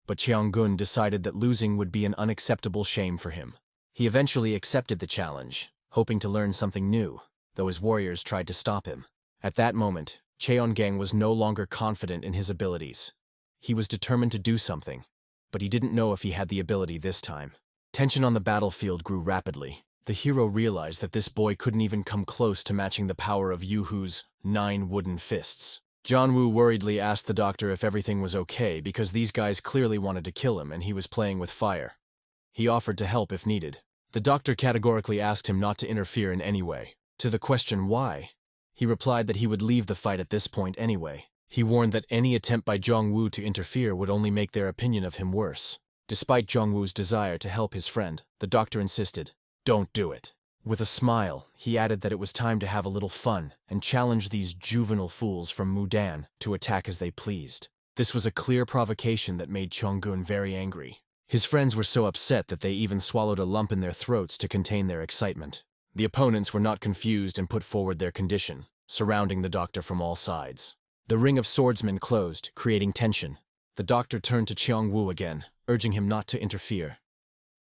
But Cheong-gun decided that losing would be an unacceptable shame for him. He eventually accepted the challenge, hoping to learn something new, though his warriors tried to stop him. At that moment, Cheon-gang was no longer confident in his abilities. He was determined to do something, but he didn't know if he had the ability this time. Tension on the battlefield grew rapidly. The hero realized that this boy couldn't even come close to matching the power of Yuhu's 9 wooden fists. Jianwu worriedly asked the doctor if everything was okay because these guys clearly wanted to kill him and he was playing with fire. He offered to help if needed. The doctor categorically asked him not to interfere in any way. To the question why, he replied that he would leave the fight at this point anyway. He warned that any attempt by Jiangwu to interfere would only make their opinion of him worse. Despite Jiangwu's desire to help his friend, the doctor insisted, "Don't do it." With a smile, he added that it was time to have a little fun and challenge these juvenile fools from Mudan to attack as they pleased. This was a clear provocation that made Chonggun very angry. His friends were so upset that they even swallowed a lump in their throats to contain their excitement. The opponents were not confused and put forward their condition, surrounding the doctor from all sides. The ring of swordsmen closed, creating tension. The doctor turned to Jiangwu again, urging him not to interfere.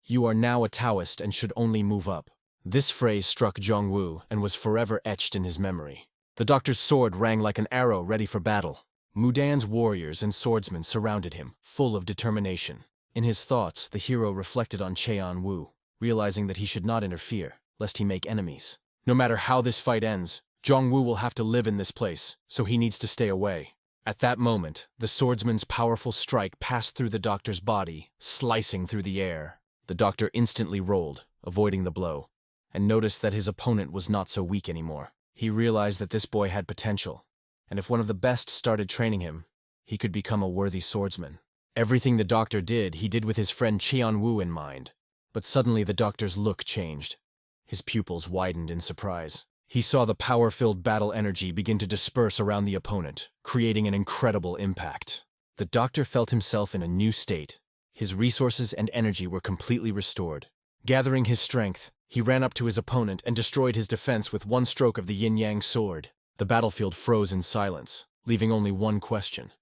"You are now a Taoist and should only move up." This phrase struck Jiangwu and was forever etched in his memory. The doctor's sword rang like an arrow ready for battle. Mudan's warriors and swordsmen surrounded him, full of determination. In his thoughts, the hero reflected on Jianwu, realizing that he should not interfere, lest he make enemies. No matter how this fight ends, Jiangwu will have to live in this place, so he needs to stay away. At that moment, the swordsman's powerful strike passed through the doctor's body, slicing through the air. The doctor instantly rolled, avoiding the blow, and noticed that his opponent was not so weak anymore. He realized that this boy had potential, and if one of the best started training him, he could become a worthy swordsman. Everything the doctor did, he did with his friend Jianwu in mind. But suddenly the doctor's look changed. His pupils widened in surprise. He saw the power-filled battle energy begin to disperse around the opponent, creating an incredible impact. The doctor felt himself in a new state. His resources and energy were completely restored. Gathering his strength, he ran up to his opponent and destroyed his defense with one stroke of the yin-yang sword. The battlefield froze in silence, leaving only one question.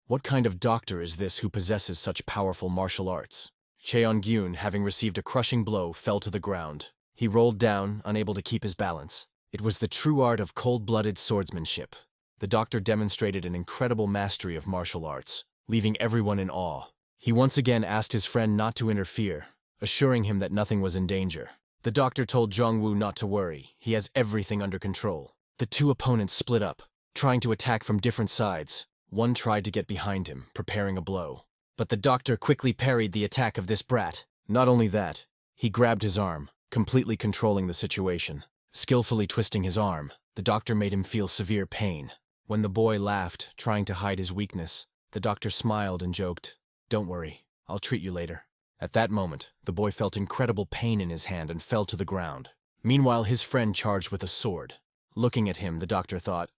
What kind of doctor is this who possesses such powerful martial arts? Cheon-gyun, having received a crushing blow, fell to the ground. He rolled down, unable to keep his balance. It was the true art of cold-blooded swordsmanship. The doctor demonstrated an incredible mastery of martial arts, leaving everyone in awe. He once again asked his friend not to interfere, assuring him that nothing was in danger. The doctor told Jiangwu not to worry, he has everything under control. The two opponents split up, trying to attack from different sides. One tried to get behind him, preparing a blow. But the doctor quickly parried the attack of this brat. Not only that, he grabbed his arm, completely controlling the situation. Skillfully twisting his arm, the doctor made him feel severe pain. When the boy laughed, trying to hide his weakness, the doctor smiled and joked, "Don't worry, I'll treat you later." At that moment, the boy felt incredible pain in his hand and fell to the ground. Meanwhile, his friend charged with a sword. Looking at him, the doctor thought,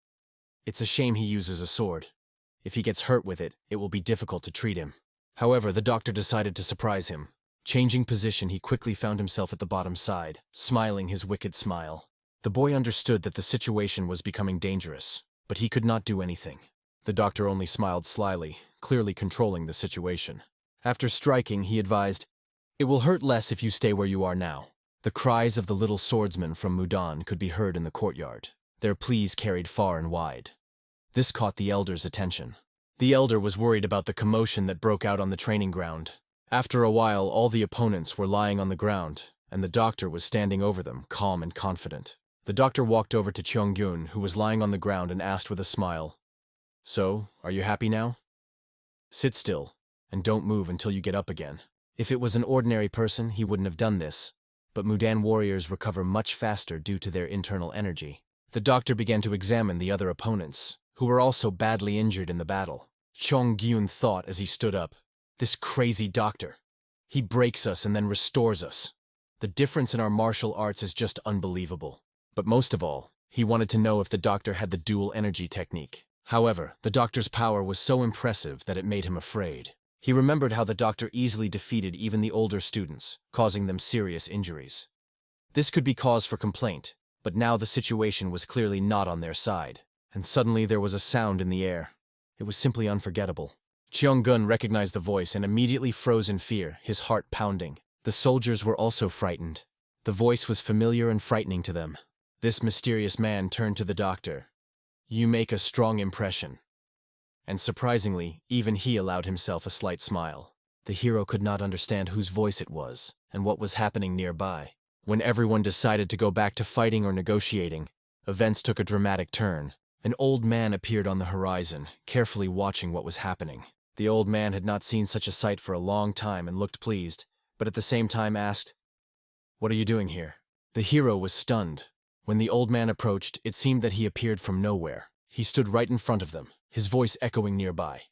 "It's a shame he uses a sword. If he gets hurt with it, it will be difficult to treat him." However, the doctor decided to surprise him. Changing position, he quickly found himself at the bottom side, smiling his wicked smile. The boy understood that the situation was becoming dangerous, but he could not do anything. The doctor only smiled slyly, clearly controlling the situation. After striking, he advised, "It will hurt less if you stay where you are now." The cries of the little swordsmen from Mudan could be heard in the courtyard. Their pleas carried far and wide. This caught the elder's attention. The elder was worried about the commotion that broke out on the training ground. After a while, all the opponents were lying on the ground, and the doctor was standing over them, calm and confident. The doctor walked over to Cheon-gyun, who was lying on the ground, and asked with a smile, "So, are you happy now? Sit still, and don't move until you get up again." If it was an ordinary person, he wouldn't have done this, but Mudan warriors recover much faster due to their internal energy. The doctor began to examine the other opponents, who were also badly injured in the battle. Cheon-gyun thought as he stood up, "This crazy doctor. He breaks us and then restores us. The difference in our martial arts is just unbelievable." But most of all, he wanted to know if the doctor had the dual energy technique. However, the doctor's power was so impressive that it made him afraid. He remembered how the doctor easily defeated even the older students, causing them serious injuries. This could be cause for complaint, but now the situation was clearly not on their side. And suddenly there was a sound in the air. It was simply unforgettable. Cheon-gun recognized the voice and immediately froze in fear, his heart pounding. The soldiers were also frightened. The voice was familiar and frightening to them. This mysterious man turned to the doctor. "You make a strong impression." And surprisingly, even he allowed himself a slight smile. The hero could not understand whose voice it was and what was happening nearby. When everyone decided to go back to fighting or negotiating, events took a dramatic turn. An old man appeared on the horizon, carefully watching what was happening. The old man had not seen such a sight for a long time and looked pleased, but at the same time asked, "What are you doing here?" The hero was stunned. When the old man approached, it seemed that he appeared from nowhere. He stood right in front of them, his voice echoing nearby,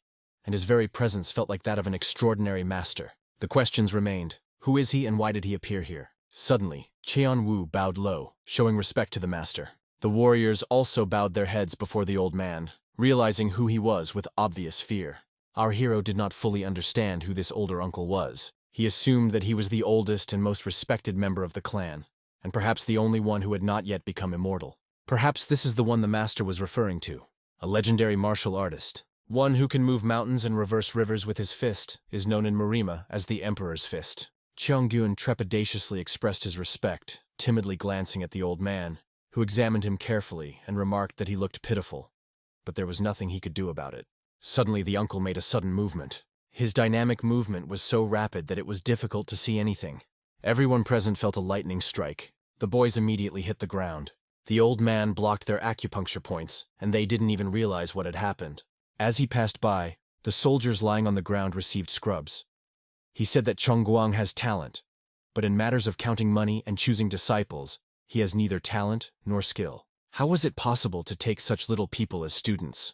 and his very presence felt like that of an extraordinary master. The questions remained. Who is he and why did he appear here? Suddenly, Cheon-woo bowed low, showing respect to the master. The warriors also bowed their heads before the old man, realizing who he was with obvious fear. Our hero did not fully understand who this older uncle was. He assumed that he was the oldest and most respected member of the clan, and perhaps the only one who had not yet become immortal. Perhaps this is the one the master was referring to. A legendary martial artist. One who can move mountains and reverse rivers with his fist is known in Marima as the Emperor's Fist. Cheong-gyun trepidatiously expressed his respect, timidly glancing at the old man, who examined him carefully and remarked that he looked pitiful, but there was nothing he could do about it. Suddenly the uncle made a sudden movement. His dynamic movement was so rapid that it was difficult to see anything. Everyone present felt a lightning strike. The boys immediately hit the ground. The old man blocked their acupuncture points, and they didn't even realize what had happened. As he passed by, the soldiers lying on the ground received scrubs. He said that Chongguang has talent, but in matters of counting money and choosing disciples, he has neither talent nor skill. How was it possible to take such little people as students?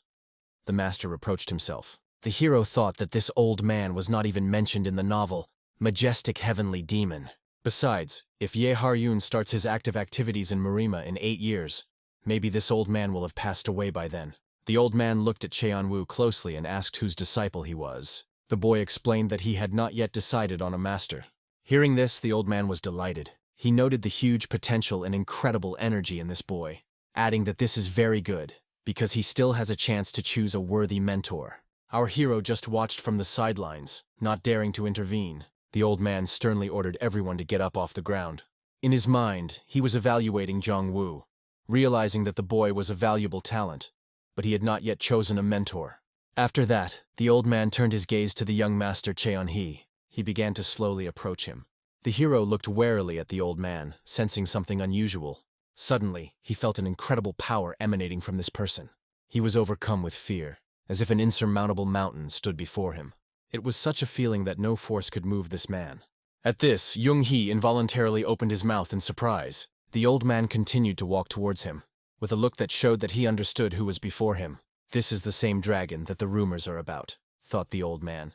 The master reproached himself. The hero thought that this old man was not even mentioned in the novel, Majestic Heavenly Demon. Besides, if Ye Har-yoon starts his active activities in Marima in 8 years, maybe this old man will have passed away by then. The old man looked at Cheon-woo closely and asked whose disciple he was. The boy explained that he had not yet decided on a master. Hearing this, the old man was delighted. He noted the huge potential and incredible energy in this boy, adding that this is very good, because he still has a chance to choose a worthy mentor. Our hero just watched from the sidelines, not daring to intervene. The old man sternly ordered everyone to get up off the ground. In his mind, he was evaluating Jong-woo, realizing that the boy was a valuable talent, but he had not yet chosen a mentor. After that, the old man turned his gaze to the young master Cheon-hee. He began to slowly approach him. The hero looked warily at the old man, sensing something unusual. Suddenly, he felt an incredible power emanating from this person. He was overcome with fear, as if an insurmountable mountain stood before him. It was such a feeling that no force could move this man. At this, Jung-hee involuntarily opened his mouth in surprise. The old man continued to walk towards him, with a look that showed that he understood who was before him. This is the same dragon that the rumors are about, thought the old man.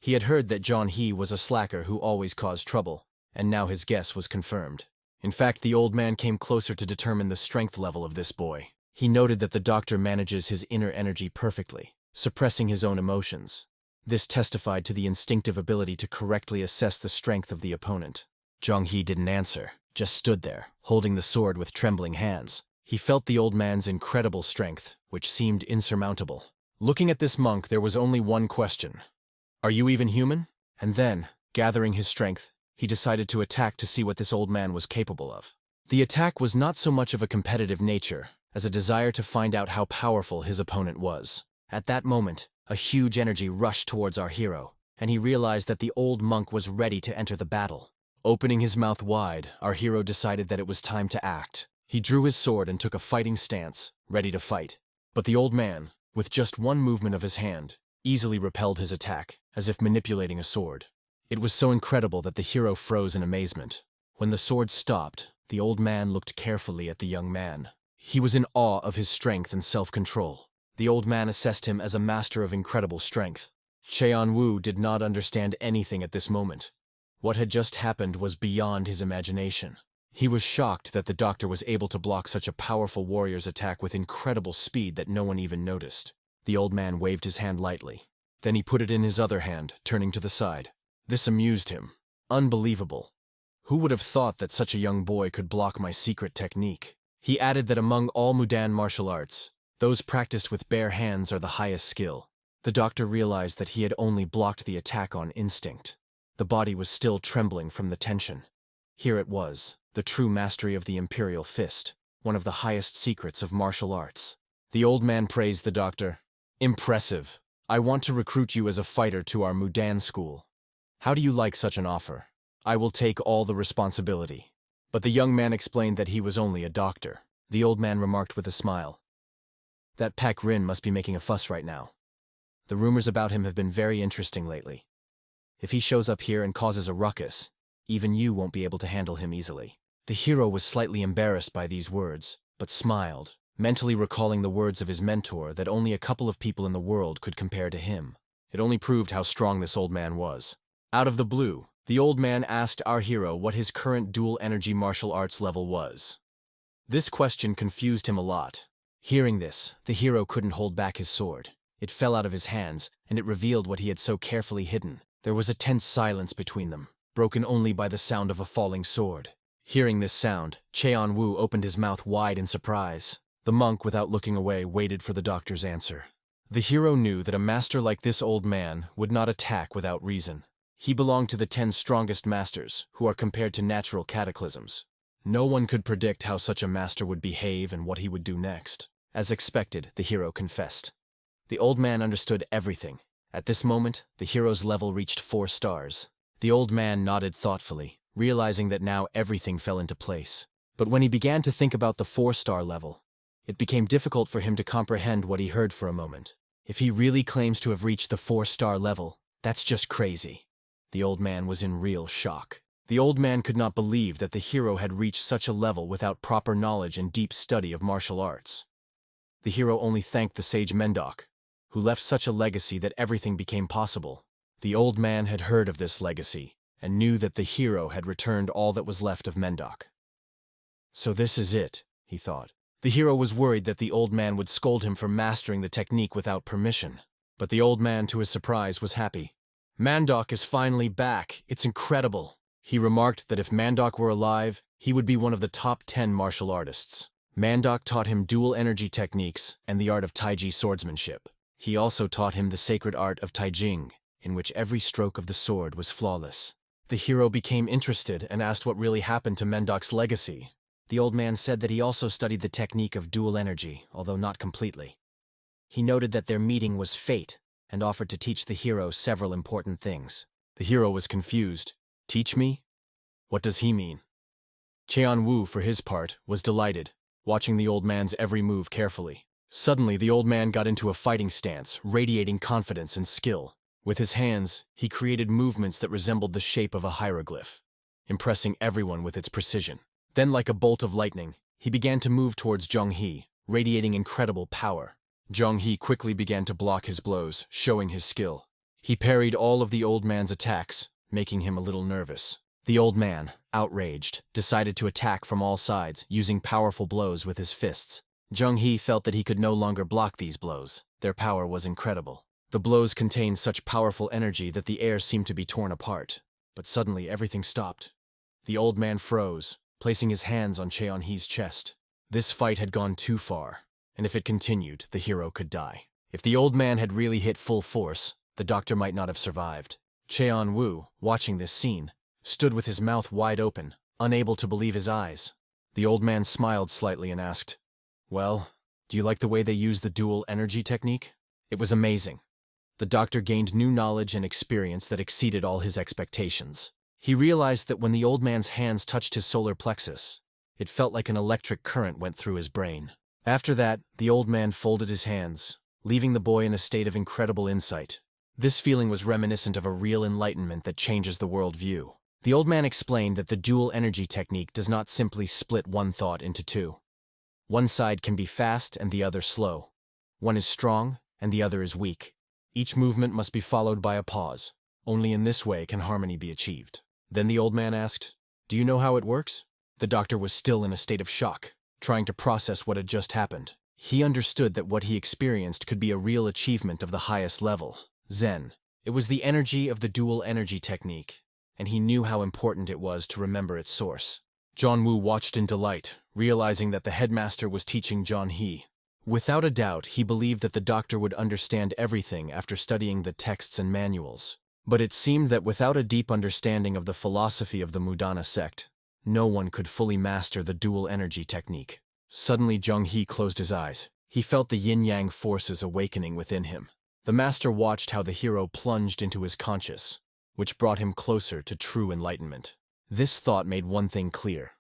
He had heard that John-hee was a slacker who always caused trouble, and now his guess was confirmed. In fact, the old man came closer to determine the strength level of this boy. He noted that the doctor manages his inner energy perfectly, suppressing his own emotions. This testified to the instinctive ability to correctly assess the strength of the opponent. Jong-hee didn't answer, just stood there, holding the sword with trembling hands. He felt the old man's incredible strength, which seemed insurmountable. Looking at this monk, there was only one question. "Are you even human?" And then, gathering his strength, he decided to attack to see what this old man was capable of. The attack was not so much of a competitive nature, as a desire to find out how powerful his opponent was. At that moment, a huge energy rushed towards our hero, and he realized that the old monk was ready to enter the battle. Opening his mouth wide, our hero decided that it was time to act. He drew his sword and took a fighting stance, ready to fight. But the old man, with just one movement of his hand, easily repelled his attack, as if manipulating a sword. It was so incredible that the hero froze in amazement. When the sword stopped, the old man looked carefully at the young man. He was in awe of his strength and self-control. The old man assessed him as a master of incredible strength. Cheon-woo did not understand anything at this moment. What had just happened was beyond his imagination. He was shocked that the doctor was able to block such a powerful warrior's attack with incredible speed that no one even noticed. The old man waved his hand lightly. Then he put it in his other hand, turning to the side. This amused him. Unbelievable. Who would have thought that such a young boy could block my secret technique? He added that among all Mudan martial arts, those practiced with bare hands are the highest skill. The doctor realized that he had only blocked the attack on instinct. The body was still trembling from the tension. Here it was, the true mastery of the Imperial Fist, one of the highest secrets of martial arts. The old man praised the doctor. "Impressive. I want to recruit you as a fighter to our Mudan school. How do you like such an offer? I will take all the responsibility." But the young man explained that he was only a doctor. The old man remarked with a smile. That Pak Rin must be making a fuss right now. The rumors about him have been very interesting lately. If he shows up here and causes a ruckus, even you won't be able to handle him easily. The hero was slightly embarrassed by these words, but smiled, mentally recalling the words of his mentor that only a couple of people in the world could compare to him. It only proved how strong this old man was. Out of the blue, the old man asked our hero what his current dual energy martial arts level was. This question confused him a lot. Hearing this, the hero couldn't hold back his sword. It fell out of his hands, and it revealed what he had so carefully hidden. There was a tense silence between them, broken only by the sound of a falling sword. Hearing this sound, Cheon-woo opened his mouth wide in surprise. The monk, without looking away, waited for the doctor's answer. The hero knew that a master like this old man would not attack without reason. He belonged to the 10 strongest masters, who are compared to natural cataclysms. No one could predict how such a master would behave and what he would do next. As expected, the hero confessed. The old man understood everything. At this moment, the hero's level reached 4 stars. The old man nodded thoughtfully, realizing that now everything fell into place. But when he began to think about the 4-star level, it became difficult for him to comprehend what he heard for a moment. If he really claims to have reached the 4-star level, that's just crazy. The old man was in real shock. The old man could not believe that the hero had reached such a level without proper knowledge and deep study of martial arts. The hero only thanked the sage Mendok, who left such a legacy that everything became possible. The old man had heard of this legacy, and knew that the hero had returned all that was left of Mendok. So this is it, he thought. The hero was worried that the old man would scold him for mastering the technique without permission. But the old man, to his surprise, was happy. Mendok is finally back. It's incredible. He remarked that if Mendok were alive, he would be one of the top 10 martial artists. Mendok taught him dual energy techniques and the art of Taiji swordsmanship. He also taught him the sacred art of Taijing, in which every stroke of the sword was flawless. The hero became interested and asked what really happened to Mendok's legacy. The old man said that he also studied the technique of dual energy, although not completely. He noted that their meeting was fate, and offered to teach the hero several important things. The hero was confused. Teach me? What does he mean? Cheon-woo, for his part, was delighted, watching the old man's every move carefully. Suddenly, the old man got into a fighting stance, radiating confidence and skill. With his hands, he created movements that resembled the shape of a hieroglyph, impressing everyone with its precision. Then, like a bolt of lightning, he began to move towards Jong-hee, radiating incredible power. Jong-hee quickly began to block his blows, showing his skill. He parried all of the old man's attacks, making him a little nervous. The old man, outraged, decided to attack from all sides, using powerful blows with his fists. Jong-hee felt that he could no longer block these blows. Their power was incredible. The blows contained such powerful energy that the air seemed to be torn apart. But suddenly everything stopped. The old man froze, placing his hands on Cheon-hee's chest. This fight had gone too far, and if it continued, the hero could die. If the old man had really hit full force, the doctor might not have survived. Cheon-woo, watching this scene, stood with his mouth wide open, unable to believe his eyes. The old man smiled slightly and asked, "Well, do you like the way they use the dual energy technique?" It was amazing. The doctor gained new knowledge and experience that exceeded all his expectations. He realized that when the old man's hands touched his solar plexus, it felt like an electric current went through his brain. After that, the old man folded his hands, leaving the boy in a state of incredible insight. This feeling was reminiscent of a real enlightenment that changes the world view. The old man explained that the dual energy technique does not simply split one thought into two. One side can be fast and the other slow. One is strong and the other is weak. Each movement must be followed by a pause. Only in this way can harmony be achieved. Then the old man asked, "Do you know how it works?" The doctor was still in a state of shock, trying to process what had just happened. He understood that what he experienced could be a real achievement of the highest level, Zen. It was the energy of the dual energy technique, and he knew how important it was to remember its source. Jong-woo watched in delight, realizing that the headmaster was teaching Jong-hee. Without a doubt, he believed that the doctor would understand everything after studying the texts and manuals. But it seemed that without a deep understanding of the philosophy of the Mudan sect, no one could fully master the dual energy technique. Suddenly, Jong-hee closed his eyes. He felt the yin-yang forces awakening within him. The master watched how the hero plunged into his conscious, which brought him closer to true enlightenment. This thought made one thing clear.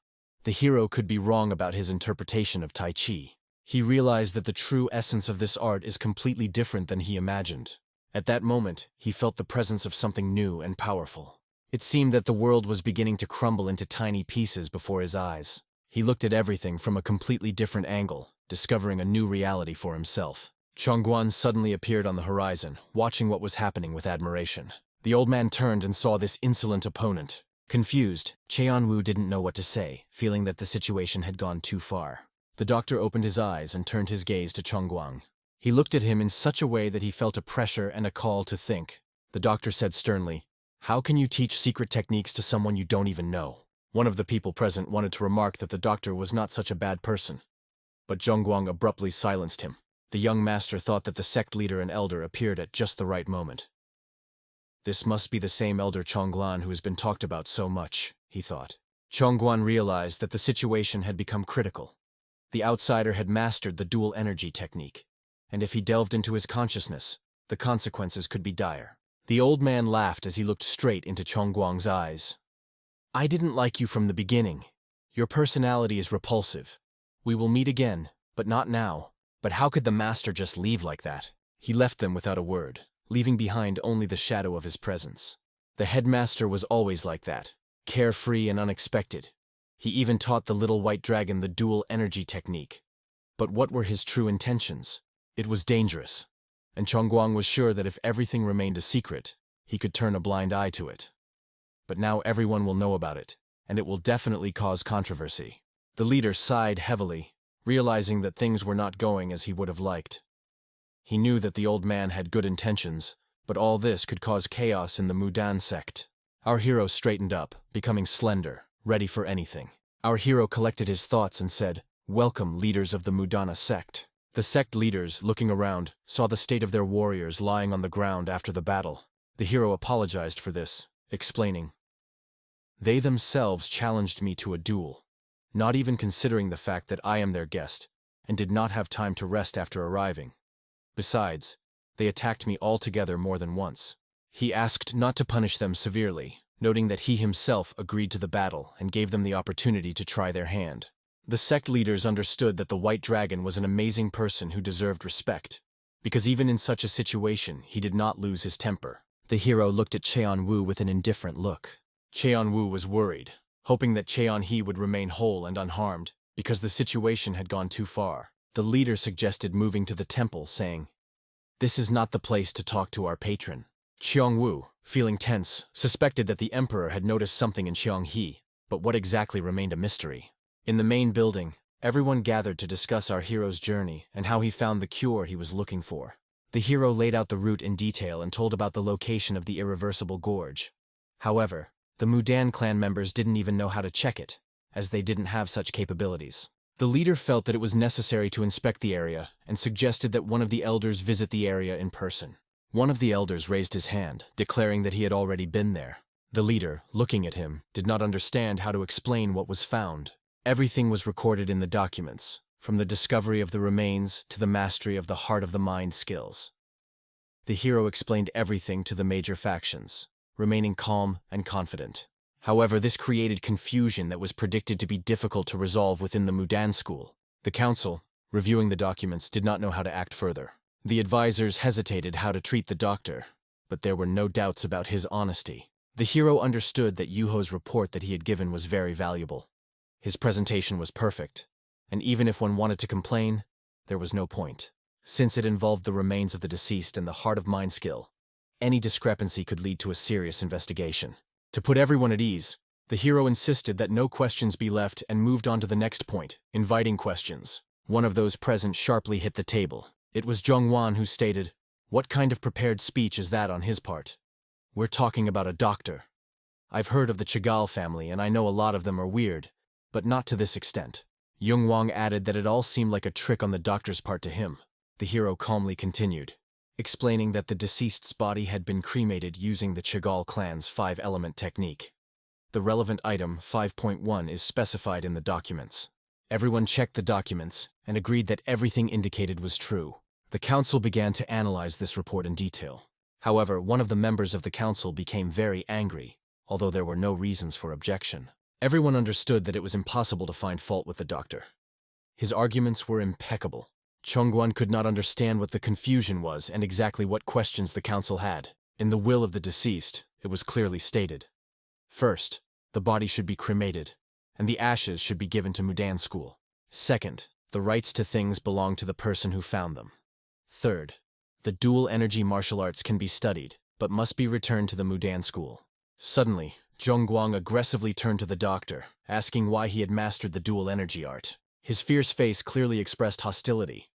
The hero could be wrong about his interpretation of Tai Chi. He realized that the true essence of this art is completely different than he imagined. At that moment, he felt the presence of something new and powerful. It seemed that the world was beginning to crumble into tiny pieces before his eyes. He looked at everything from a completely different angle, discovering a new reality for himself. Chongguan suddenly appeared on the horizon, watching what was happening with admiration. The old man turned and saw this insolent opponent. Confused, Cheonwu didn't know what to say, feeling that the situation had gone too far. The doctor opened his eyes and turned his gaze to Chongguan. He looked at him in such a way that he felt a pressure and a call to think. The doctor said sternly, "How can you teach secret techniques to someone you don't even know?" One of the people present wanted to remark that the doctor was not such a bad person, but Zhongguang abruptly silenced him. The young master thought that the sect leader and elder appeared at just the right moment. This must be the same elder Chongguan who has been talked about so much, he thought. Chongguan realized that the situation had become critical. The outsider had mastered the dual energy technique, and if he delved into his consciousness, the consequences could be dire. The old man laughed as he looked straight into Chongguang's eyes. "I didn't like you from the beginning. Your personality is repulsive. We will meet again, but not now." But how could the master just leave like that? He left them without a word, leaving behind only the shadow of his presence. The headmaster was always like that, carefree and unexpected. He even taught the little white dragon the dual energy technique. But what were his true intentions? It was dangerous, and Chongguang was sure that if everything remained a secret, he could turn a blind eye to it. But now everyone will know about it, and it will definitely cause controversy. The leader sighed heavily, realizing that things were not going as he would have liked. He knew that the old man had good intentions, but all this could cause chaos in the Mudan sect. Our hero straightened up, becoming slender, ready for anything. Our hero collected his thoughts and said, "Welcome, leaders of the Mudana sect." The sect leaders, looking around, saw the state of their warriors lying on the ground after the battle. The hero apologized for this, explaining, "They themselves challenged me to a duel, not even considering the fact that I am their guest, and did not have time to rest after arriving. Besides, they attacked me altogether more than once." He asked not to punish them severely, noting that he himself agreed to the battle and gave them the opportunity to try their hand. The sect leaders understood that the White Dragon was an amazing person who deserved respect, because even in such a situation he did not lose his temper. The hero looked at Cheonwu with an indifferent look. Cheonwu was worried, hoping that Cheonhe would remain whole and unharmed, because the situation had gone too far. The leader suggested moving to the temple, saying, "This is not the place to talk to our patron." Cheongwu, feeling tense, suspected that the emperor had noticed something in Cheonghe, but what exactly remained a mystery. In the main building, everyone gathered to discuss our hero's journey and how he found the cure he was looking for. The hero laid out the route in detail and told about the location of the irreversible gorge. However, the Mudan clan members didn't even know how to check it, as they didn't have such capabilities. The leader felt that it was necessary to inspect the area and suggested that one of the elders visit the area in person. One of the elders raised his hand, declaring that he had already been there. The leader, looking at him, did not understand how to explain what was found. Everything was recorded in the documents, from the discovery of the remains to the mastery of the heart of the mind skills. The hero explained everything to the major factions, remaining calm and confident. However, this created confusion that was predicted to be difficult to resolve within the Mudan school. The council, reviewing the documents, did not know how to act further. The advisors hesitated how to treat the doctor, but there were no doubts about his honesty. The hero understood that Yuho's report that he had given was very valuable. His presentation was perfect, and even if one wanted to complain, there was no point. Since it involved the remains of the deceased and the heart of mind skill, any discrepancy could lead to a serious investigation. To put everyone at ease, the hero insisted that no questions be left and moved on to the next point, inviting questions. One of those present sharply hit the table. It was Zhongwan who stated, "What kind of prepared speech is that on his part? We're talking about a doctor. I've heard of the Chagall family and I know a lot of them are weird, but not to this extent." Yungwang added that it all seemed like a trick on the doctor's part to him. The hero calmly continued, explaining that the deceased's body had been cremated using the Chagall clan's 5-element technique. The relevant item 5.1 is specified in the documents. Everyone checked the documents and agreed that everything indicated was true. The council began to analyze this report in detail. However, one of the members of the council became very angry, although there were no reasons for objection. Everyone understood that it was impossible to find fault with the doctor. His arguments were impeccable. Chongguan could not understand what the confusion was and exactly what questions the council had. In the will of the deceased, it was clearly stated. First, the body should be cremated, and the ashes should be given to Mudan school. Second, the rights to things belong to the person who found them. Third, the dual energy martial arts can be studied, but must be returned to the Mudan school. Suddenly, Zhongguang aggressively turned to the doctor, asking why he had mastered the dual energy art. His fierce face clearly expressed hostility.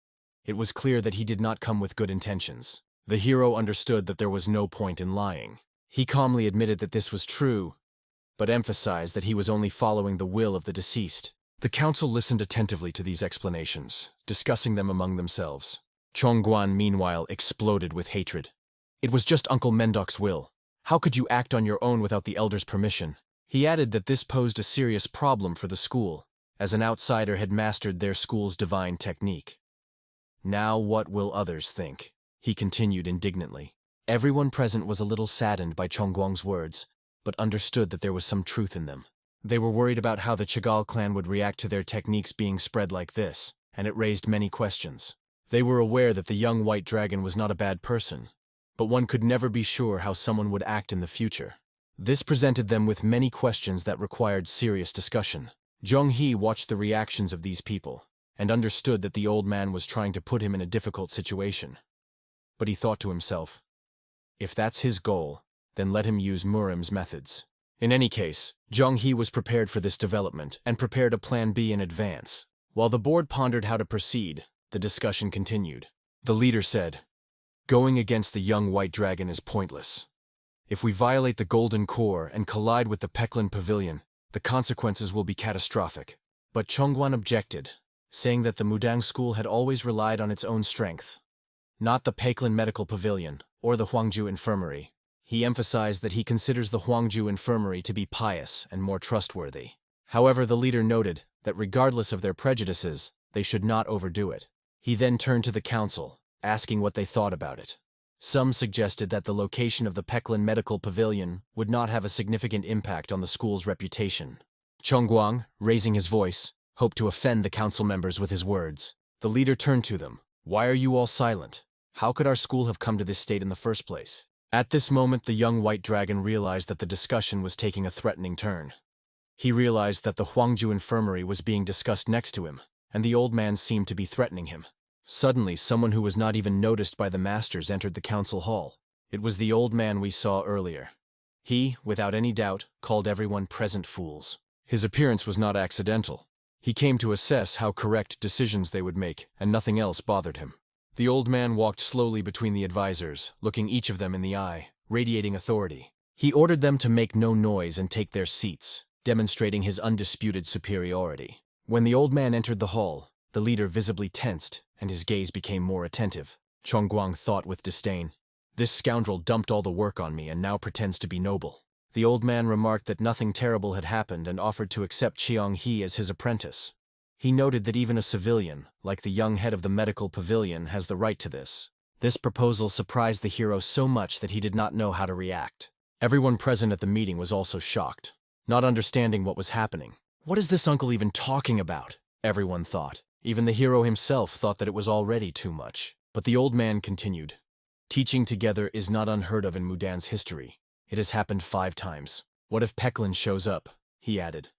It was clear that he did not come with good intentions. The hero understood that there was no point in lying. He calmly admitted that this was true, but emphasized that he was only following the will of the deceased. The council listened attentively to these explanations, discussing them among themselves. Chongguan, meanwhile, exploded with hatred. It was just Uncle Mendok's will. How could you act on your own without the elder's permission? He added that this posed a serious problem for the school, as an outsider had mastered their school's divine technique. Now what will others think? He continued indignantly. Everyone present was a little saddened by Chongguang's words, but understood that there was some truth in them. They were worried about how the Chagall clan would react to their techniques being spread like this, and it raised many questions. They were aware that the young white dragon was not a bad person, but one could never be sure how someone would act in the future. This presented them with many questions that required serious discussion. Zhonghe watched the reactions of these people, and understood that the old man was trying to put him in a difficult situation. But he thought to himself, if that's his goal, then let him use Murim's methods. In any case, Zhonghe was prepared for this development and prepared a plan B in advance. While the board pondered how to proceed, the discussion continued. The leader said, going against the young white dragon is pointless. If we violate the golden core and collide with the Peklin pavilion, the consequences will be catastrophic. But Chongguan objected, saying that the Mudan school had always relied on its own strength, not the Peklin medical pavilion or the Huangju infirmary. He emphasized that he considers the Huangju infirmary to be pious and more trustworthy. However, the leader noted that regardless of their prejudices, they should not overdo it. He then turned to the council, asking what they thought about it. Some suggested that the location of the Peklin medical pavilion would not have a significant impact on the school's reputation. Chongguang, raising his voice, hoped to offend the council members with his words. The leader turned to them. Why are you all silent? How could our school have come to this state in the first place? At this moment, the young white dragon realized that the discussion was taking a threatening turn. He realized that the Huangju infirmary was being discussed next to him, and the old man seemed to be threatening him. Suddenly, someone who was not even noticed by the masters entered the council hall. It was the old man we saw earlier. He, without any doubt, called everyone present fools. His appearance was not accidental. He came to assess how correct decisions they would make, and nothing else bothered him. The old man walked slowly between the advisors, looking each of them in the eye, radiating authority. He ordered them to make no noise and take their seats, demonstrating his undisputed superiority. When the old man entered the hall, the leader visibly tensed, and his gaze became more attentive. Chongguang thought with disdain, this scoundrel dumped all the work on me and now pretends to be noble. The old man remarked that nothing terrible had happened and offered to accept Qianghe as his apprentice. He noted that even a civilian, like the young head of the medical pavilion, has the right to this. This proposal surprised the hero so much that he did not know how to react. Everyone present at the meeting was also shocked, not understanding what was happening. What is this uncle even talking about? Everyone thought. Even the hero himself thought that it was already too much. But the old man continued. Teaching together is not unheard of in Mudan's history. It has happened 5 times. What if Peklin shows up? He added.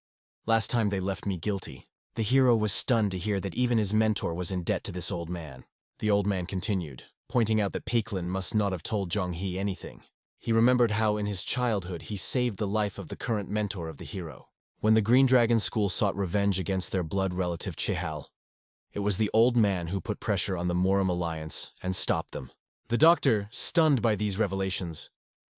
Last time they left me guilty. The hero was stunned to hear that even his mentor was in debt to this old man. The old man continued, pointing out that Peklin must not have told Zhonghe anything. He remembered how in his childhood he saved the life of the current mentor of the hero. When the Green Dragon School sought revenge against their blood relative Chihal, it was the old man who put pressure on the Morim Alliance and stopped them. The doctor, stunned by these revelations,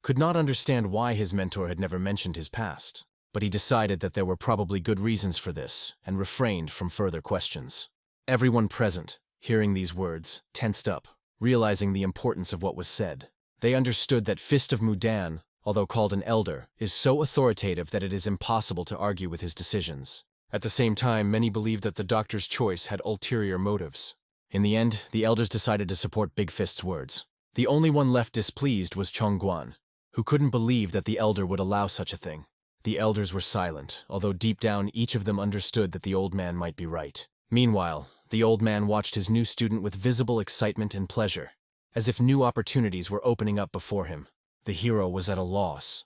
could not understand why his mentor had never mentioned his past, but he decided that there were probably good reasons for this and refrained from further questions. Everyone present, hearing these words, tensed up, realizing the importance of what was said. They understood that Fist of Mudan, although called an elder, is so authoritative that it is impossible to argue with his decisions. At the same time, many believed that the doctor's choice had ulterior motives. In the end, the elders decided to support Big Fist's words. The only one left displeased was Chongguan, who couldn't believe that the elder would allow such a thing. The elders were silent, although deep down each of them understood that the old man might be right. Meanwhile, the old man watched his new student with visible excitement and pleasure, as if new opportunities were opening up before him. The hero was at a loss.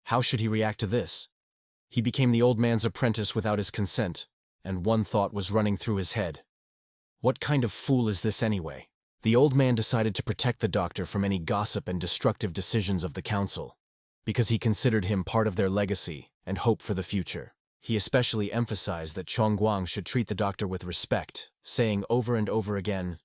How should he react to this? He became the old man's apprentice without his consent, and one thought was running through his head. What kind of fool is this anyway? The old man decided to protect the doctor from any gossip and destructive decisions of the council, because he considered him part of their legacy and hope for the future. He especially emphasized that Chongguang should treat the doctor with respect, saying over and over again,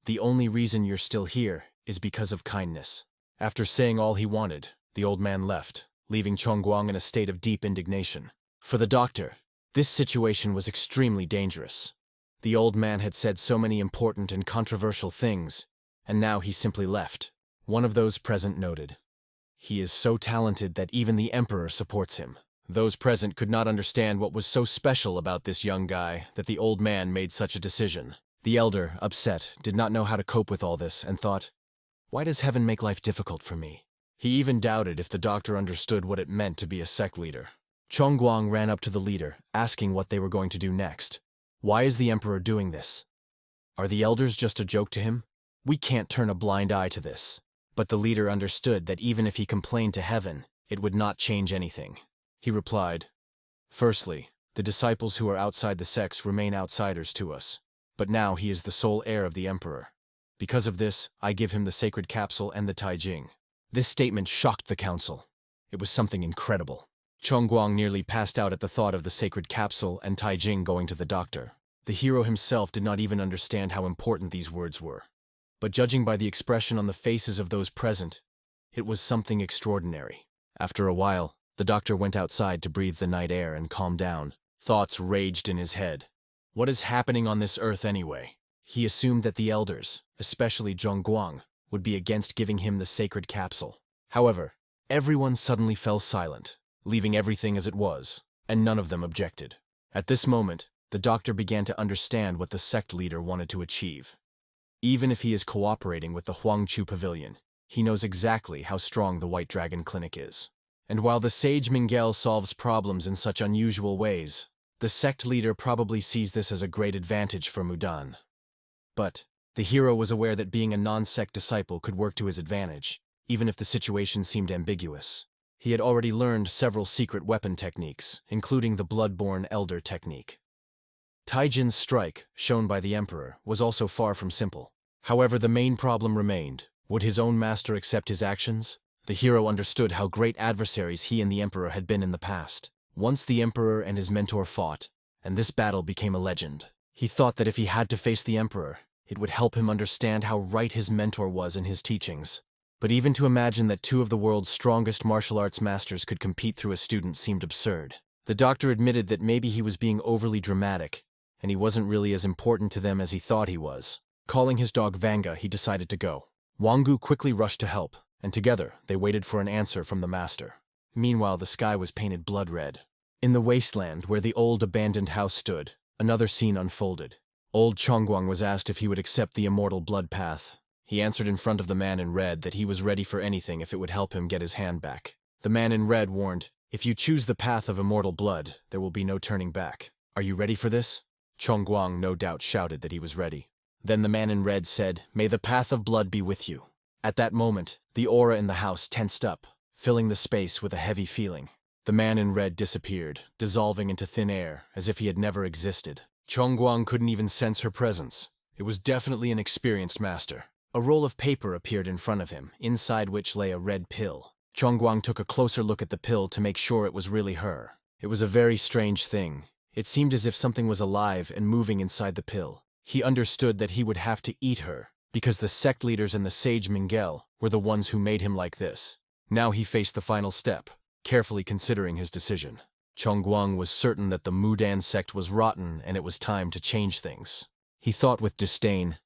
"The only reason you're still here is because of kindness." After saying all he wanted, the old man left, leaving Chongguang in a state of deep indignation. For the doctor, this situation was extremely dangerous. The old man had said so many important and controversial things, and now he simply left. One of those present noted, "He is so talented that even the emperor supports him." Those present could not understand what was so special about this young guy that the old man made such a decision. The elder, upset, did not know how to cope with all this and thought, "Why does heaven make life difficult for me?" He even doubted if the doctor understood what it meant to be a sect leader. Chongguang ran up to the leader, asking what they were going to do next. Why is the emperor doing this? Are the elders just a joke to him? We can't turn a blind eye to this. But the leader understood that even if he complained to heaven, it would not change anything. He replied, "Firstly, the disciples who are outside the sects remain outsiders to us. But now he is the sole heir of the emperor. Because of this, I give him the sacred capsule and the Taijing." This statement shocked the council. It was something incredible. Chongguang nearly passed out at the thought of the sacred capsule and Taijing going to the doctor. The hero himself did not even understand how important these words were. But judging by the expression on the faces of those present, it was something extraordinary. After a while, the doctor went outside to breathe the night air and calm down. Thoughts raged in his head. What is happening on this earth anyway? He assumed that the elders, especially Zhongguang, would be against giving him the sacred capsule. However, everyone suddenly fell silent, leaving everything as it was, and none of them objected. At this moment, the doctor began to understand what the sect leader wanted to achieve. Even if he is cooperating with the Huangchu Pavilion, he knows exactly how strong the White Dragon Clinic is. And while the sage Mingel solves problems in such unusual ways, the sect leader probably sees this as a great advantage for Mudan. But the hero was aware that being a non-sect disciple could work to his advantage, even if the situation seemed ambiguous. He had already learned several secret weapon techniques, including the Bloodborne Elder technique. Taijin's strike, shown by the emperor, was also far from simple. However, the main problem remained. Would his own master accept his actions? The hero understood how great adversaries he and the emperor had been in the past. Once the emperor and his mentor fought, and this battle became a legend. He thought that if he had to face the emperor, it would help him understand how right his mentor was in his teachings. But even to imagine that two of the world's strongest martial arts masters could compete through a student seemed absurd. The doctor admitted that maybe he was being overly dramatic, and he wasn't really as important to them as he thought he was. Calling his dog Vanga, he decided to go. Wangu quickly rushed to help, and together they waited for an answer from the master. Meanwhile, the sky was painted blood red. In the wasteland where the old abandoned house stood, another scene unfolded. Old Chongguang was asked if he would accept the immortal blood path. He answered in front of the man in red that he was ready for anything if it would help him get his hand back. The man in red warned, "If you choose the path of immortal blood, there will be no turning back. Are you ready for this?" Chongguang no doubt shouted that he was ready. Then the man in red said, "May the path of blood be with you." At that moment, the aura in the house tensed up, filling the space with a heavy feeling. The man in red disappeared, dissolving into thin air, as if he had never existed. Chongguang couldn't even sense her presence. It was definitely an experienced master. A roll of paper appeared in front of him, inside which lay a red pill. Chongguang took a closer look at the pill to make sure it was really her. It was a very strange thing. It seemed as if something was alive and moving inside the pill. He understood that he would have to eat her, because the sect leaders and the sage Mingel were the ones who made him like this. Now he faced the final step, carefully considering his decision. Chongguang was certain that the Mudan sect was rotten and it was time to change things. He thought with disdain,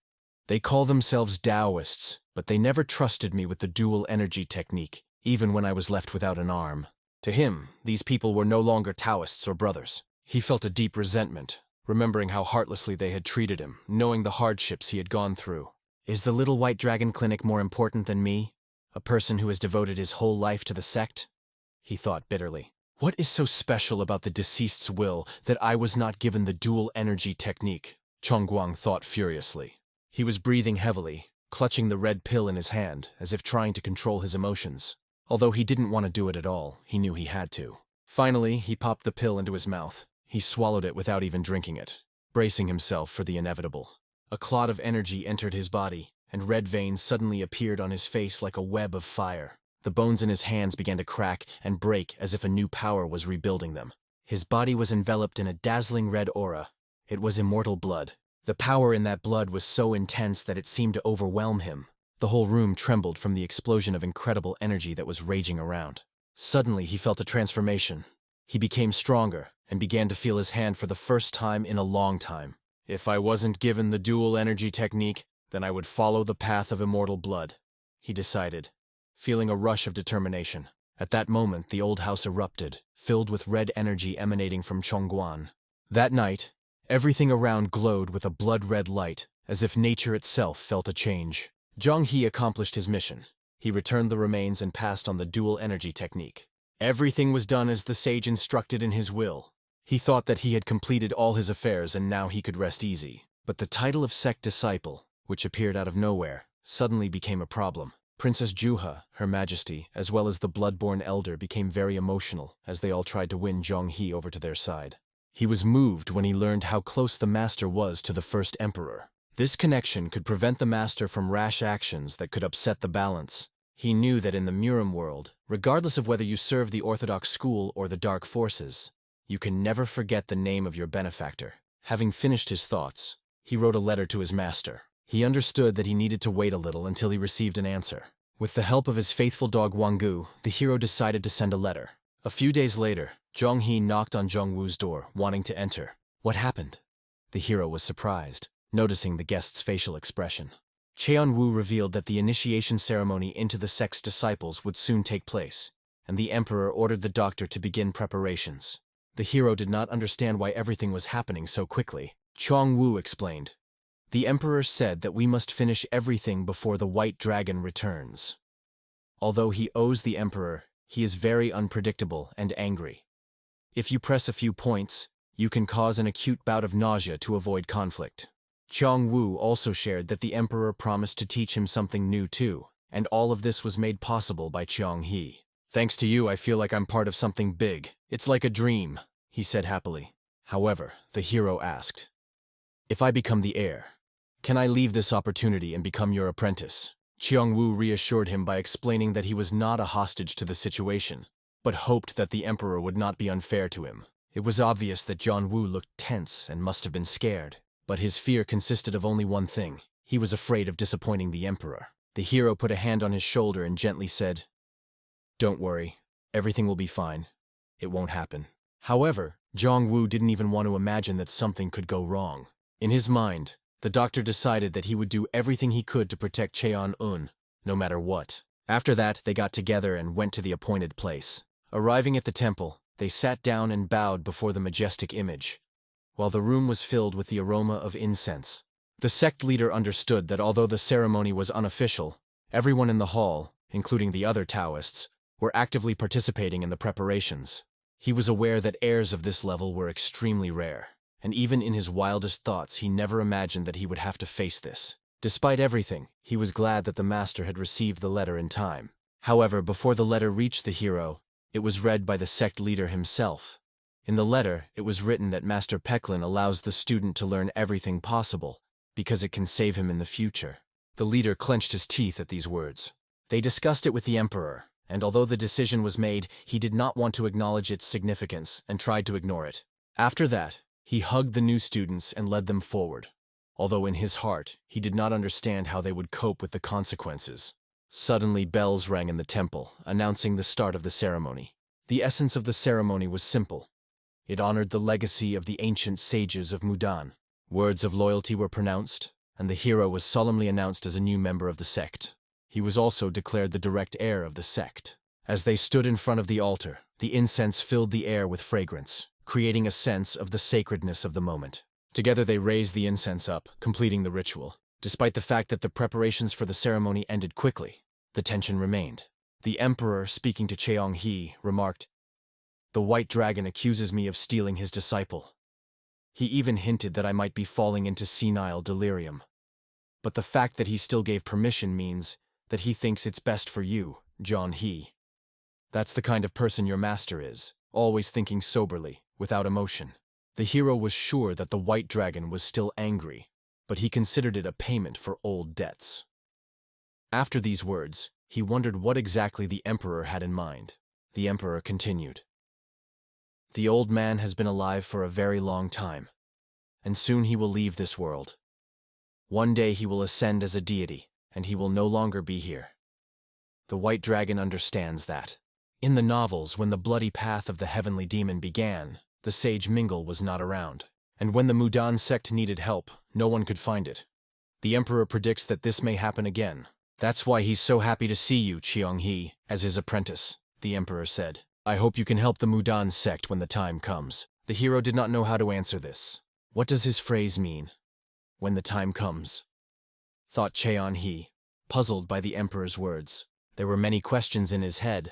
"They call themselves Taoists, but they never trusted me with the dual energy technique, even when I was left without an arm." To him, these people were no longer Taoists or brothers. He felt a deep resentment, remembering how heartlessly they had treated him, knowing the hardships he had gone through. Is the Little White Dragon Clinic more important than me? A person who has devoted his whole life to the sect? He thought bitterly. What is so special about the deceased's will that I was not given the dual energy technique? Chongguang thought furiously. He was breathing heavily, clutching the red pill in his hand, as if trying to control his emotions. Although he didn't want to do it at all, he knew he had to. Finally, he popped the pill into his mouth. He swallowed it without even drinking it, bracing himself for the inevitable. A clot of energy entered his body, and red veins suddenly appeared on his face like a web of fire. The bones in his hands began to crack and break as if a new power was rebuilding them. His body was enveloped in a dazzling red aura. It was immortal blood. The power in that blood was so intense that it seemed to overwhelm him. The whole room trembled from the explosion of incredible energy that was raging around. Suddenly, he felt a transformation. He became stronger and began to feel his hand for the first time in a long time. If I wasn't given the dual energy technique, then I would follow the path of immortal blood, he decided, feeling a rush of determination. At that moment, the old house erupted, filled with red energy emanating from Chongguan. That night, everything around glowed with a blood-red light, as if nature itself felt a change. Zhang He accomplished his mission. He returned the remains and passed on the dual energy technique. Everything was done as the sage instructed in his will. He thought that he had completed all his affairs and now he could rest easy. But the title of sect disciple, which appeared out of nowhere, suddenly became a problem. Princess Juha, Her Majesty, as well as the blood-born elder became very emotional as they all tried to win Zhang He over to their side. He was moved when he learned how close the master was to the first emperor. This connection could prevent the master from rash actions that could upset the balance. He knew that in the Muram world, regardless of whether you serve the Orthodox school or the Dark Forces, you can never forget the name of your benefactor. Having finished his thoughts, he wrote a letter to his master. He understood that he needed to wait a little until he received an answer. With the help of his faithful dog Wanggu, the hero decided to send a letter. A few days later, Zhang He knocked on Zhang Wu's door, wanting to enter. What happened? The hero was surprised, noticing the guest's facial expression. Cheon Wu revealed that the initiation ceremony into the sect's disciples would soon take place, and the emperor ordered the doctor to begin preparations. The hero did not understand why everything was happening so quickly. Chong Wu explained. The emperor said that we must finish everything before the white dragon returns. Although he owes the emperor, he is very unpredictable and angry. If you press a few points, you can cause an acute bout of nausea to avoid conflict. Chong Wu also shared that the emperor promised to teach him something new too, and all of this was made possible by Chong He. Thanks to you, I feel like I'm part of something big. It's like a dream, he said happily. However, the hero asked, if I become the heir, can I leave this opportunity and become your apprentice? Cheong Wu reassured him by explaining that he was not a hostage to the situation, but hoped that the emperor would not be unfair to him. It was obvious that John Wu looked tense and must have been scared, but his fear consisted of only one thing. He was afraid of disappointing the emperor. The hero put a hand on his shoulder and gently said, don't worry, everything will be fine. It won't happen. However, Zhang Wu didn't even want to imagine that something could go wrong. In his mind, the doctor decided that he would do everything he could to protect Cheon-un, no matter what. After that, they got together and went to the appointed place. Arriving at the temple, they sat down and bowed before the majestic image, while the room was filled with the aroma of incense. The sect leader understood that although the ceremony was unofficial, everyone in the hall, including the other Taoists, were actively participating in the preparations. He was aware that heirs of this level were extremely rare, and even in his wildest thoughts he never imagined that he would have to face this. Despite everything, he was glad that the master had received the letter in time. However, before the letter reached the hero, it was read by the sect leader himself. In the letter, it was written that Master Peklin allows the student to learn everything possible, because it can save him in the future. The leader clenched his teeth at these words. They discussed it with the emperor, and although the decision was made, he did not want to acknowledge its significance and tried to ignore it. After that, he hugged the new students and led them forward, although in his heart, he did not understand how they would cope with the consequences. Suddenly, bells rang in the temple, announcing the start of the ceremony. The essence of the ceremony was simple. It honored the legacy of the ancient sages of Mudan. Words of loyalty were pronounced, and the hero was solemnly announced as a new member of the sect. He was also declared the direct heir of the sect. As they stood in front of the altar, the incense filled the air with fragrance, creating a sense of the sacredness of the moment. Together they raised the incense up, completing the ritual. Despite the fact that the preparations for the ceremony ended quickly, the tension remained. The emperor, speaking to Cheong He, remarked, "The white dragon accuses me of stealing his disciple. He even hinted that I might be falling into senile delirium. But the fact that he still gave permission means that he thinks it's best for you, John He. That's the kind of person your master is, always thinking soberly, without emotion. The hero was sure that the white dragon was still angry, but he considered it a payment for old debts. After these words, he wondered what exactly the emperor had in mind. The emperor continued. The old man has been alive for a very long time, and soon he will leave this world. One day he will ascend as a deity, and he will no longer be here. The white dragon understands that. In the novels, when the bloody path of the heavenly demon began, the sage Mingle was not around, and when the Mudan sect needed help, no one could find it. The emperor predicts that this may happen again. That's why he's so happy to see you, Cheong-hee, as his apprentice, the emperor said. I hope you can help the Mudan sect when the time comes. The hero did not know how to answer this. What does his phrase mean? When the time comes? Thought Cheon-hee, puzzled by the emperor's words. There were many questions in his head,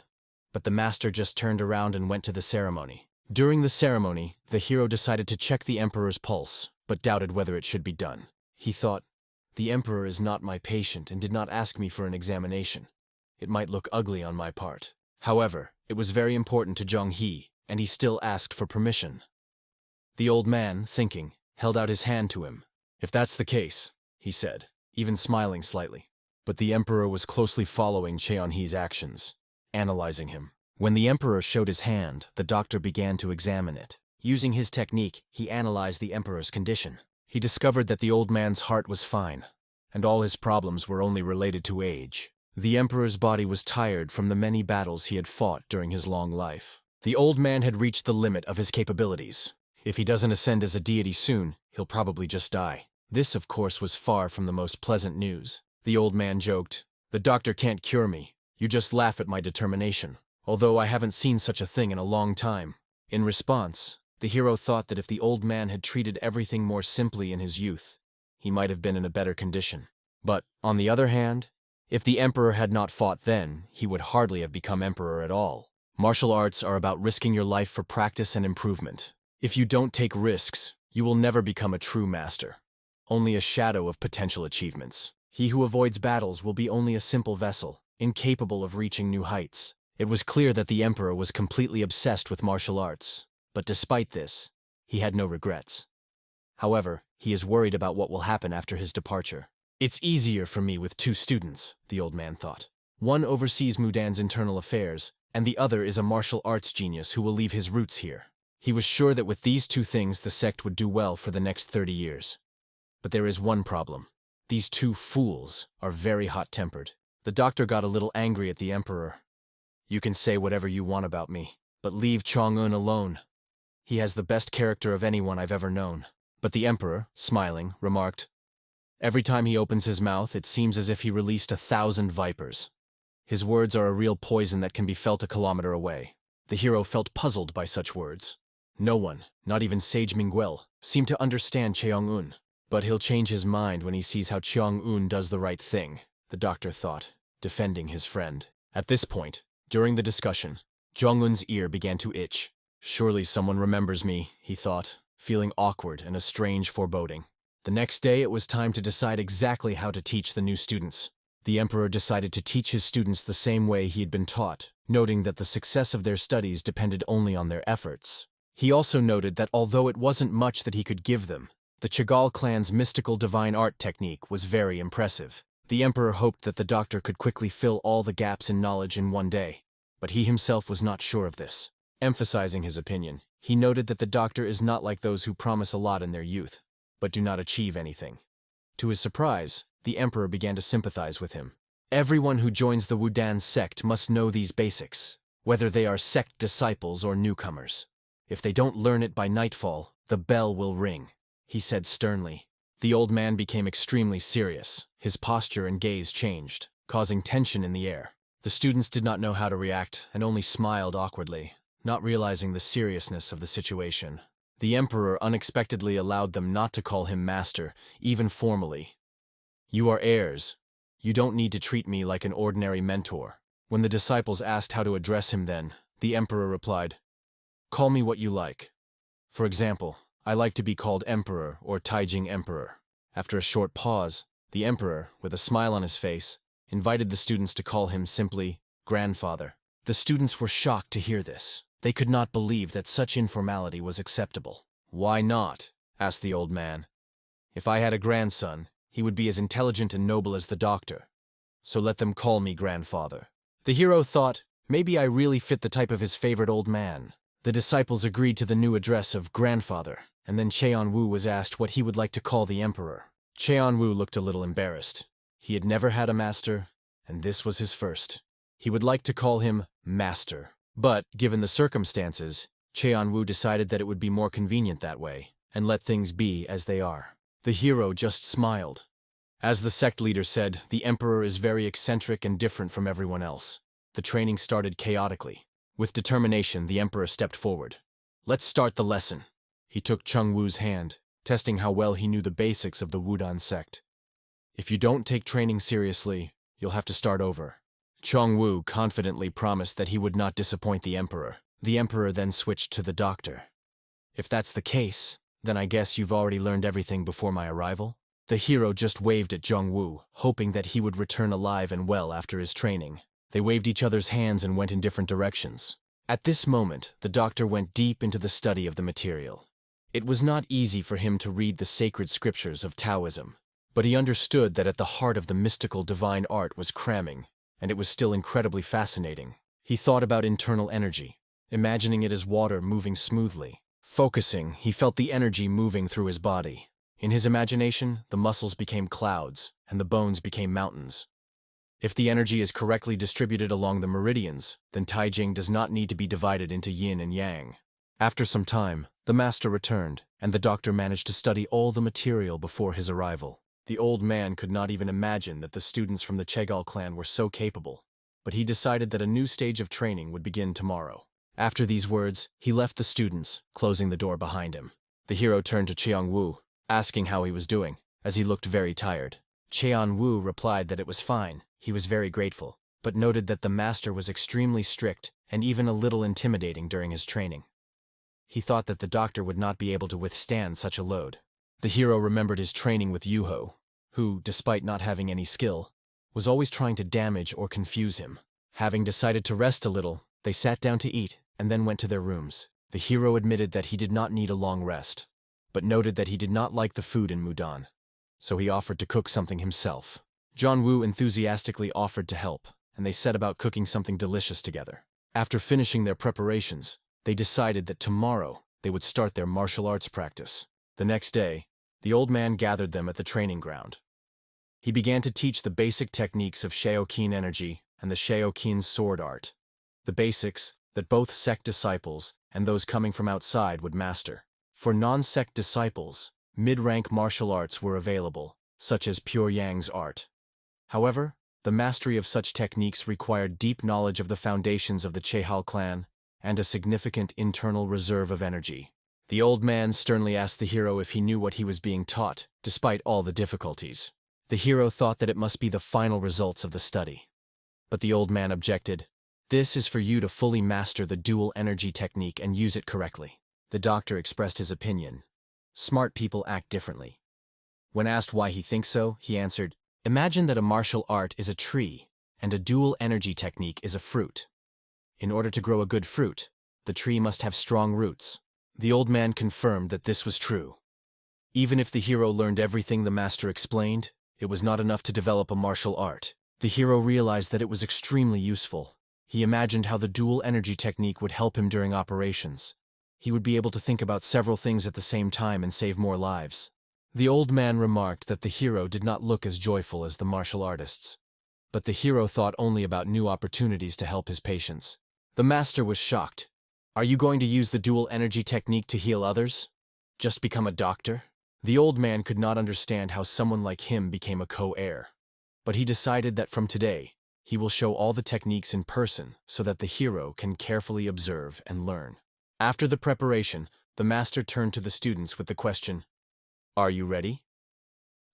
but the master just turned around and went to the ceremony. During the ceremony, the hero decided to check the emperor's pulse, but doubted whether it should be done. He thought, the emperor is not my patient and did not ask me for an examination. It might look ugly on my part. However, it was very important to Jong-hee, and he still asked for permission. The old man, thinking, held out his hand to him. If that's the case, he said, even smiling slightly. But the emperor was closely following Cheon-hee's actions, analyzing him. When the emperor showed his hand, the doctor began to examine it. Using his technique, he analyzed the emperor's condition. He discovered that the old man's heart was fine, and all his problems were only related to age. The emperor's body was tired from the many battles he had fought during his long life. The old man had reached the limit of his capabilities. If he doesn't ascend as a deity soon, he'll probably just die. This, of course, was far from the most pleasant news. The old man joked, "The doctor can't cure me. You just laugh at my determination, although I haven't seen such a thing in a long time." In response, the hero thought that if the old man had treated everything more simply in his youth, he might have been in a better condition. But, on the other hand, if the emperor had not fought then, he would hardly have become emperor at all. Martial arts are about risking your life for practice and improvement. If you don't take risks, you will never become a true master. Only a shadow of potential achievements. He who avoids battles will be only a simple vessel, incapable of reaching new heights. It was clear that the emperor was completely obsessed with martial arts, but despite this, he had no regrets. However, he is worried about what will happen after his departure. It's easier for me with two students, the old man thought. One oversees Mudan's internal affairs, and the other is a martial arts genius who will leave his roots here. He was sure that with these two things the sect would do well for the next 30 years. But there is one problem. These two fools are very hot-tempered. The doctor got a little angry at the emperor. You can say whatever you want about me, but leave Chong-un alone. He has the best character of anyone I've ever known. But the emperor, smiling, remarked, every time he opens his mouth, it seems as if he released 1,000 vipers. His words are a real poison that can be felt a kilometer away. The hero felt puzzled by such words. No one, not even Sage Mingguel, seemed to understand Cheong-un. But he'll change his mind when he sees how Cheong-un does the right thing, the doctor thought, defending his friend. At this point, during the discussion, Jong-un's ear began to itch. Surely someone remembers me, he thought, feeling awkward and a strange foreboding. The next day it was time to decide exactly how to teach the new students. The emperor decided to teach his students the same way he had been taught, noting that the success of their studies depended only on their efforts. He also noted that although it wasn't much that he could give them, the Chagall clan's mystical divine art technique was very impressive. The emperor hoped that the doctor could quickly fill all the gaps in knowledge in one day, but he himself was not sure of this. Emphasizing his opinion, he noted that the doctor is not like those who promise a lot in their youth, but do not achieve anything. To his surprise, the emperor began to sympathize with him. Everyone who joins the Mudan sect must know these basics, whether they are sect disciples or newcomers. If they don't learn it by nightfall, the bell will ring, he said sternly. The old man became extremely serious. His posture and gaze changed, causing tension in the air. The students did not know how to react and only smiled awkwardly, not realizing the seriousness of the situation. The emperor unexpectedly allowed them not to call him master, even formally. You are heirs. You don't need to treat me like an ordinary mentor. When the disciples asked how to address him then, the emperor replied, call me what you like. For example, I like to be called Emperor or Taijing Emperor. After a short pause, the Emperor, with a smile on his face, invited the students to call him simply Grandfather. The students were shocked to hear this. They could not believe that such informality was acceptable. Why not? Asked the old man. If I had a grandson, he would be as intelligent and noble as the doctor. So let them call me Grandfather. The hero thought, maybe I really fit the type of his favorite old man. The disciples agreed to the new address of Grandfather, and then Cheon-woo was asked what he would like to call the Emperor. Cheon-woo looked a little embarrassed. He had never had a master, and this was his first. He would like to call him Master. But, given the circumstances, Cheon-woo decided that it would be more convenient that way, and let things be as they are. The hero just smiled. As the sect leader said, the Emperor is very eccentric and different from everyone else. The training started chaotically. With determination, the Emperor stepped forward. Let's start the lesson. He took Chung-woo's hand, testing how well he knew the basics of the Mudan sect. If you don't take training seriously, you'll have to start over. Chung-woo confidently promised that he would not disappoint the Emperor. The Emperor then switched to the doctor. If that's the case, then I guess you've already learned everything before my arrival? The hero just waved at Chung-woo, hoping that he would return alive and well after his training. They waved each other's hands and went in different directions. At this moment, the doctor went deep into the study of the material. It was not easy for him to read the sacred scriptures of Taoism, but he understood that at the heart of the mystical divine art was cramming, and it was still incredibly fascinating. He thought about internal energy, imagining it as water moving smoothly. Focusing, he felt the energy moving through his body. In his imagination, the muscles became clouds, and the bones became mountains. If the energy is correctly distributed along the meridians, then Taijing does not need to be divided into yin and yang. After some time, the master returned, and the doctor managed to study all the material before his arrival. The old man could not even imagine that the students from the Chegal clan were so capable, but he decided that a new stage of training would begin tomorrow. After these words, he left the students, closing the door behind him. The hero turned to Cheon-woo, asking how he was doing, as he looked very tired. Cheon-woo replied that it was fine. He was very grateful, but noted that the master was extremely strict and even a little intimidating during his training. He thought that the doctor would not be able to withstand such a load. The hero remembered his training with Yuho, who, despite not having any skill, was always trying to damage or confuse him. Having decided to rest a little, they sat down to eat and then went to their rooms. The hero admitted that he did not need a long rest, but noted that he did not like the food in Mudan, so he offered to cook something himself. John-woo enthusiastically offered to help, and they set about cooking something delicious together. After finishing their preparations, they decided that tomorrow they would start their martial arts practice. The next day, the old man gathered them at the training ground. He began to teach the basic techniques of Shaoqin energy and the Shaoqin sword art, the basics that both sect disciples and those coming from outside would master. For non-sect disciples, mid-rank martial arts were available, such as Pure Yang's art. However, the mastery of such techniques required deep knowledge of the foundations of the Chehal clan and a significant internal reserve of energy. The old man sternly asked the hero if he knew what he was being taught, despite all the difficulties. The hero thought that it must be the final results of the study. But the old man objected. This is for you to fully master the dual energy technique and use it correctly. The doctor expressed his opinion. Smart people act differently. When asked why he thinks so, he answered, imagine that a martial art is a tree, and a dual energy technique is a fruit. In order to grow a good fruit, the tree must have strong roots. The old man confirmed that this was true. Even if the hero learned everything the master explained, it was not enough to develop a martial art. The hero realized that it was extremely useful. He imagined how the dual energy technique would help him during operations. He would be able to think about several things at the same time and save more lives. The old man remarked that the hero did not look as joyful as the martial artists. But the hero thought only about new opportunities to help his patients. The master was shocked. Are you going to use the dual energy technique to heal others? Just become a doctor? The old man could not understand how someone like him became a co-heir. But he decided that from today, he will show all the techniques in person so that the hero can carefully observe and learn. After the preparation, the master turned to the students with the question, are you ready?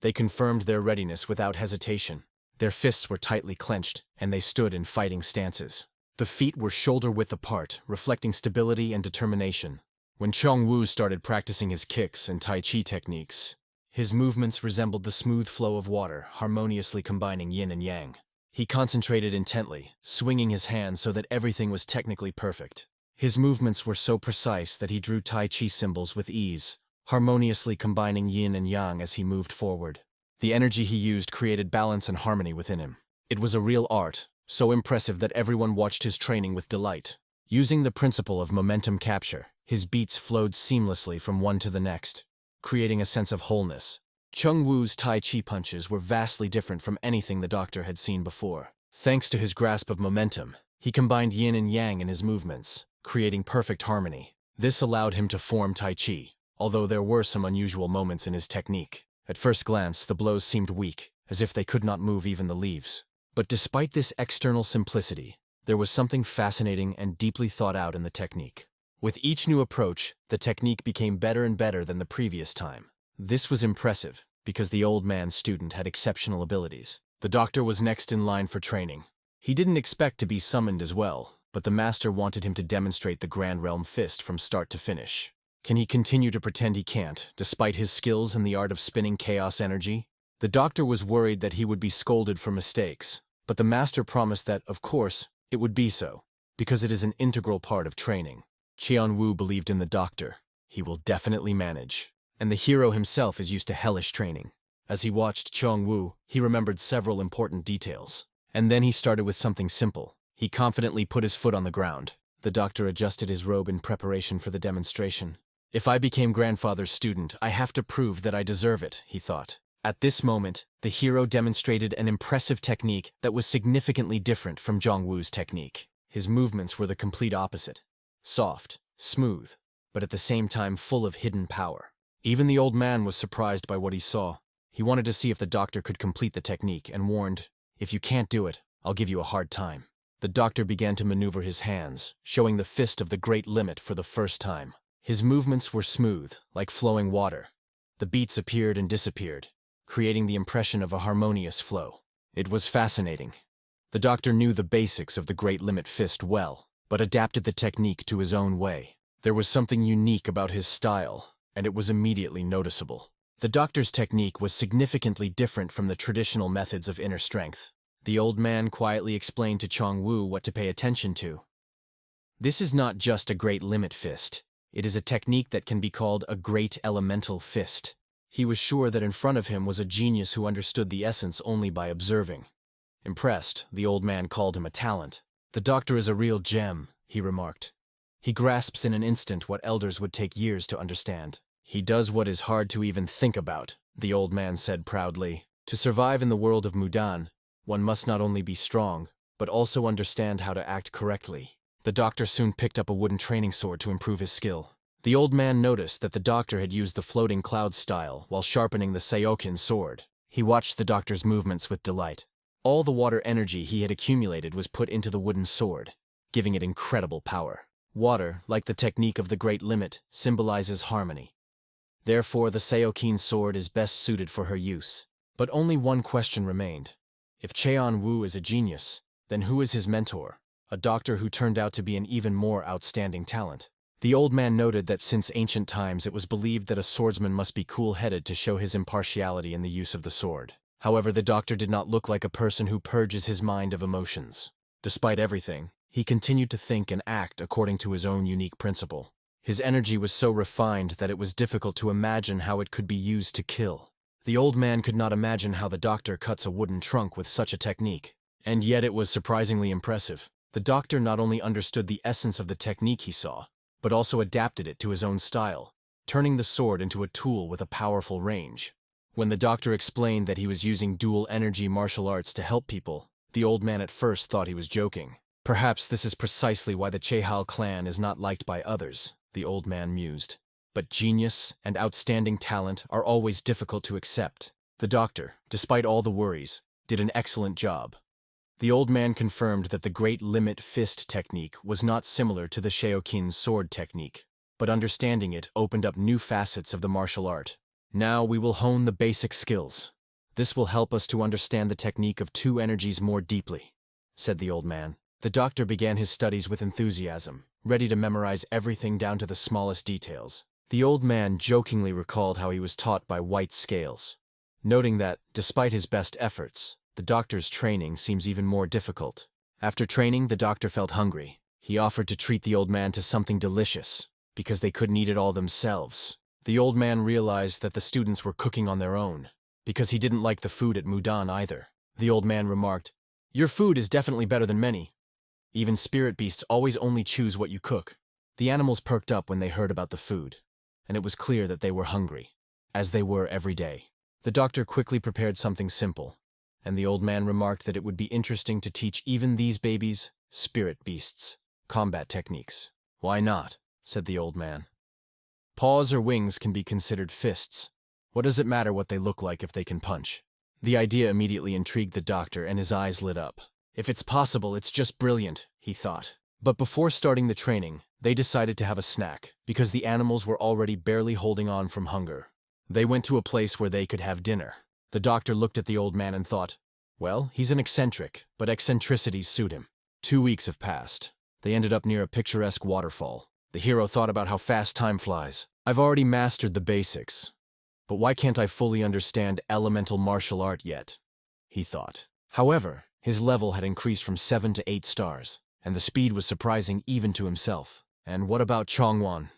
They confirmed their readiness without hesitation. Their fists were tightly clenched, and they stood in fighting stances. The feet were shoulder-width apart, reflecting stability and determination, When Chong-Woo started practicing his kicks and Tai Chi techniques, his movements resembled the smooth flow of water, harmoniously combining yin and yang. He concentrated intently, swinging his hands so that everything was technically perfect. His movements were so precise that he drew Tai Chi symbols with ease, harmoniously combining yin and yang as he moved forward. The energy he used created balance and harmony within him. It was a real art, so impressive that everyone watched his training with delight. Using the principle of momentum capture, his beats flowed seamlessly from one to the next, creating a sense of wholeness. Chung-Woo's Tai Chi punches were vastly different from anything the doctor had seen before. Thanks to his grasp of momentum, he combined yin and yang in his movements, creating perfect harmony. This allowed him to form Tai Chi, although there were some unusual moments in his technique. At first glance, the blows seemed weak, as if they could not move even the leaves. But despite this external simplicity, there was something fascinating and deeply thought out in the technique. With each new approach, the technique became better and better than the previous time. This was impressive, because the old man's student had exceptional abilities. The doctor was next in line for training. He didn't expect to be summoned as well, but the master wanted him to demonstrate the Grand Realm Fist from start to finish. Can he continue to pretend he can't, despite his skills in the art of spinning chaos energy? The doctor was worried that he would be scolded for mistakes, but the master promised that, of course, it would be so, because it is an integral part of training. Cheon-Woo believed in the doctor. He will definitely manage. And the hero himself is used to hellish training. As he watched Cheon-Woo, he remembered several important details. And then he started with something simple. He confidently put his foot on the ground. The doctor adjusted his robe in preparation for the demonstration. If I became grandfather's student, I have to prove that I deserve it, he thought. At this moment, the hero demonstrated an impressive technique that was significantly different from Jong-Woo's technique. His movements were the complete opposite. Soft, smooth, but at the same time full of hidden power. Even the old man was surprised by what he saw. He wanted to see if the doctor could complete the technique and warned, "If you can't do it, I'll give you a hard time." The doctor began to maneuver his hands, showing the fist of the great limit for the first time. His movements were smooth, like flowing water. The beats appeared and disappeared, creating the impression of a harmonious flow. It was fascinating. The doctor knew the basics of the great limit fist well, but adapted the technique to his own way. There was something unique about his style, and it was immediately noticeable. The doctor's technique was significantly different from the traditional methods of inner strength. The old man quietly explained to Chong-Woo what to pay attention to. This is not just a great limit fist. It is a technique that can be called a great elemental fist. He was sure that in front of him was a genius who understood the essence only by observing. Impressed, the old man called him a talent. "The doctor is a real gem," he remarked. "He grasps in an instant what elders would take years to understand. He does what is hard to even think about," the old man said proudly. "To survive in the world of Mudan, one must not only be strong, but also understand how to act correctly." The doctor soon picked up a wooden training sword to improve his skill. The old man noticed that the doctor had used the floating cloud style while sharpening the Seokin sword. He watched the doctor's movements with delight. All the water energy he had accumulated was put into the wooden sword, giving it incredible power. Water, like the technique of the Great Limit, symbolizes harmony. Therefore, the Seokin sword is best suited for her use. But only one question remained. If Cheon-Woo is a genius, then who is his mentor? A doctor who turned out to be an even more outstanding talent. The old man noted that since ancient times it was believed that a swordsman must be cool-headed to show his impartiality in the use of the sword. However, the doctor did not look like a person who purges his mind of emotions. Despite everything, he continued to think and act according to his own unique principle. His energy was so refined that it was difficult to imagine how it could be used to kill. The old man could not imagine how the doctor cuts a wooden trunk with such a technique. And yet it was surprisingly impressive. The doctor not only understood the essence of the technique he saw, but also adapted it to his own style, turning the sword into a tool with a powerful range. When the doctor explained that he was using dual energy martial arts to help people, the old man at first thought he was joking. "Perhaps this is precisely why the Chehal clan is not liked by others," the old man mused. "But genius and outstanding talent are always difficult to accept." The doctor, despite all the worries, did an excellent job. The old man confirmed that the Great Limit Fist technique was not similar to the Seokin sword technique, but understanding it opened up new facets of the martial art. "Now we will hone the basic skills. This will help us to understand the technique of two energies more deeply," said the old man. The doctor began his studies with enthusiasm. ready to memorize everything down to the smallest details. The old man jokingly recalled how he was taught by white scales, noting that, despite his best efforts, the doctor's training seems even more difficult. After training, the doctor felt hungry. He offered to treat the old man to something delicious, because they couldn't eat it all themselves. The old man realized that the students were cooking on their own, because he didn't like the food at Mudan either. The old man remarked, "Your food is definitely better than many. Even spirit beasts always only choose what you cook." The animals perked up when they heard about the food, and it was clear that they were hungry, as they were every day. The doctor quickly prepared something simple, and the old man remarked that it would be interesting to teach even these babies, spirit beasts, combat techniques. "Why not?" said the old man. "Paws or wings can be considered fists. What does it matter what they look like if they can punch?" The idea immediately intrigued the doctor, and his eyes lit up. If it's possible, it's just brilliant, he thought. But before starting the training, they decided to have a snack, because the animals were already barely holding on from hunger. They went to a place where they could have dinner. The doctor looked at the old man and thought, well, he's an eccentric, but eccentricities suit him. 2 weeks have passed. They ended up near a picturesque waterfall. The hero thought about how fast time flies. I've already mastered the basics, but why can't I fully understand elemental martial art yet? He thought. However, his level had increased from 7 to 8 stars, and the speed was surprising even to himself. And what about Chongwan?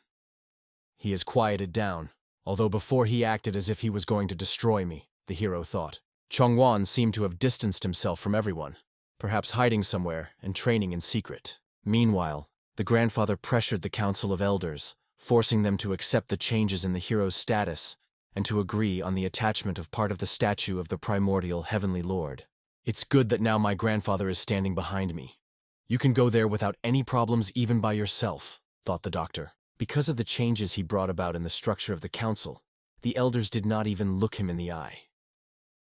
He has quieted down, although before he acted as if he was going to destroy me, the hero thought. Chongwan seemed to have distanced himself from everyone, perhaps hiding somewhere and training in secret. Meanwhile, the grandfather pressured the Council of Elders, forcing them to accept the changes in the hero's status and to agree on the attachment of part of the statue of the primordial Heavenly Lord. It's good that now my grandfather is standing behind me. You can go there without any problems even by yourself, thought the doctor. Because of the changes he brought about in the structure of the council, the elders did not even look him in the eye.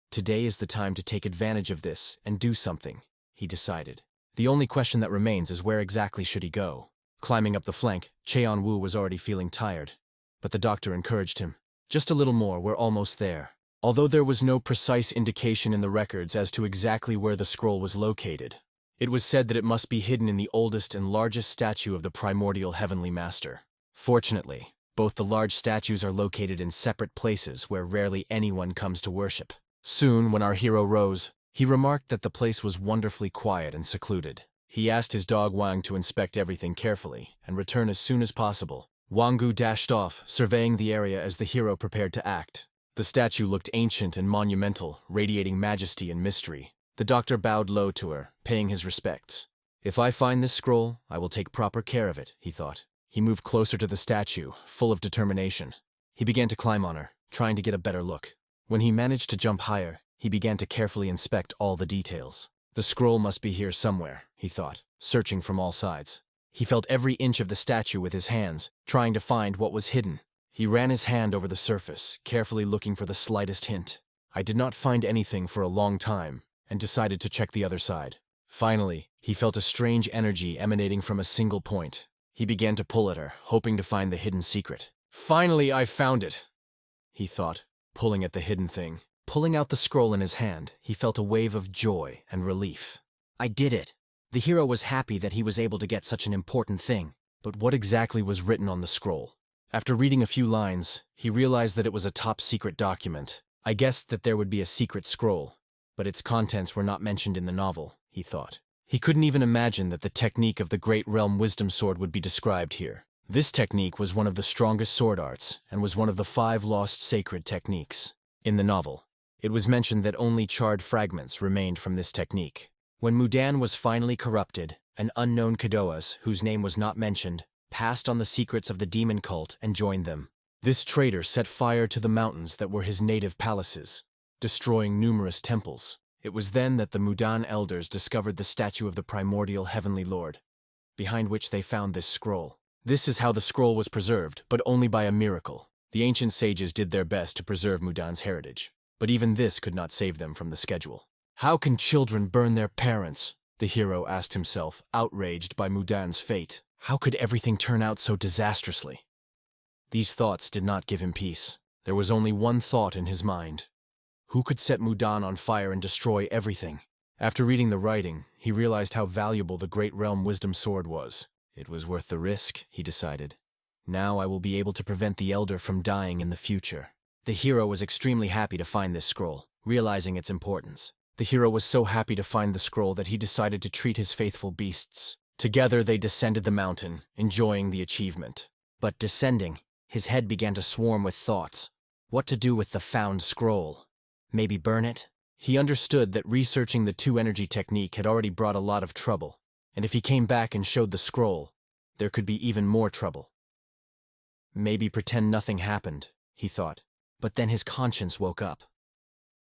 Today is the time to take advantage of this and do something, he decided. The only question that remains is where exactly should he go? Climbing up the flank, Cheon-woo was already feeling tired, but the doctor encouraged him. Just a little more, we're almost there. Although there was no precise indication in the records as to exactly where the scroll was located, it was said that it must be hidden in the oldest and largest statue of the primordial Heavenly Master. Fortunately, both the large statues are located in separate places where rarely anyone comes to worship. Soon, when our hero rose, he remarked that the place was wonderfully quiet and secluded. He asked his dog Wang to inspect everything carefully and return as soon as possible. Wanggu dashed off, surveying the area as the hero prepared to act. The statue looked ancient and monumental, radiating majesty and mystery. The doctor bowed low to her, paying his respects. If I find this scroll, I will take proper care of it, he thought. He moved closer to the statue, full of determination. He began to climb on her, trying to get a better look. When he managed to jump higher, he began to carefully inspect all the details. The scroll must be here somewhere, he thought, searching from all sides. He felt every inch of the statue with his hands, trying to find what was hidden. He ran his hand over the surface, carefully looking for the slightest hint. I did not find anything for a long time, and decided to check the other side. Finally, he felt a strange energy emanating from a single point. He began to pull at her, hoping to find the hidden secret. Finally, I found it, he thought, pulling at the hidden thing. Pulling out the scroll in his hand, he felt a wave of joy and relief. I did it. The hero was happy that he was able to get such an important thing. But what exactly was written on the scroll? After reading a few lines, he realized that it was a top-secret document. I guessed that there would be a secret scroll, but its contents were not mentioned in the novel, he thought. He couldn't even imagine that the technique of the Great Realm Wisdom Sword would be described here. This technique was one of the strongest sword arts, and was one of the 5 lost sacred techniques. In the novel, it was mentioned that only charred fragments remained from this technique. When Mudan was finally corrupted, an unknown Kadoas, whose name was not mentioned, passed on the secrets of the demon cult and joined them. This traitor set fire to the mountains that were his native palaces, destroying numerous temples. It was then that the Mudan elders discovered the statue of the primordial Heavenly Lord, behind which they found this scroll. This is how the scroll was preserved, but only by a miracle. The ancient sages did their best to preserve Mudan's heritage, but even this could not save them from the schedule. How can children burn their parents? The hero asked himself, outraged by Mudan's fate. How could everything turn out so disastrously? These thoughts did not give him peace. There was only one thought in his mind. Who could set Mudan on fire and destroy everything? After reading the writing, he realized how valuable the Great Realm Wisdom Sword was. It was worth the risk, he decided. Now I will be able to prevent the Elder from dying in the future. The hero was extremely happy to find this scroll, realizing its importance. The hero was so happy to find the scroll that he decided to treat his faithful beasts. Together they descended the mountain, enjoying the achievement. But descending, his head began to swarm with thoughts. What to do with the found scroll? Maybe burn it? He understood that researching the two-energy technique had already brought a lot of trouble, and if he came back and showed the scroll, there could be even more trouble. Maybe pretend nothing happened, he thought, but then his conscience woke up.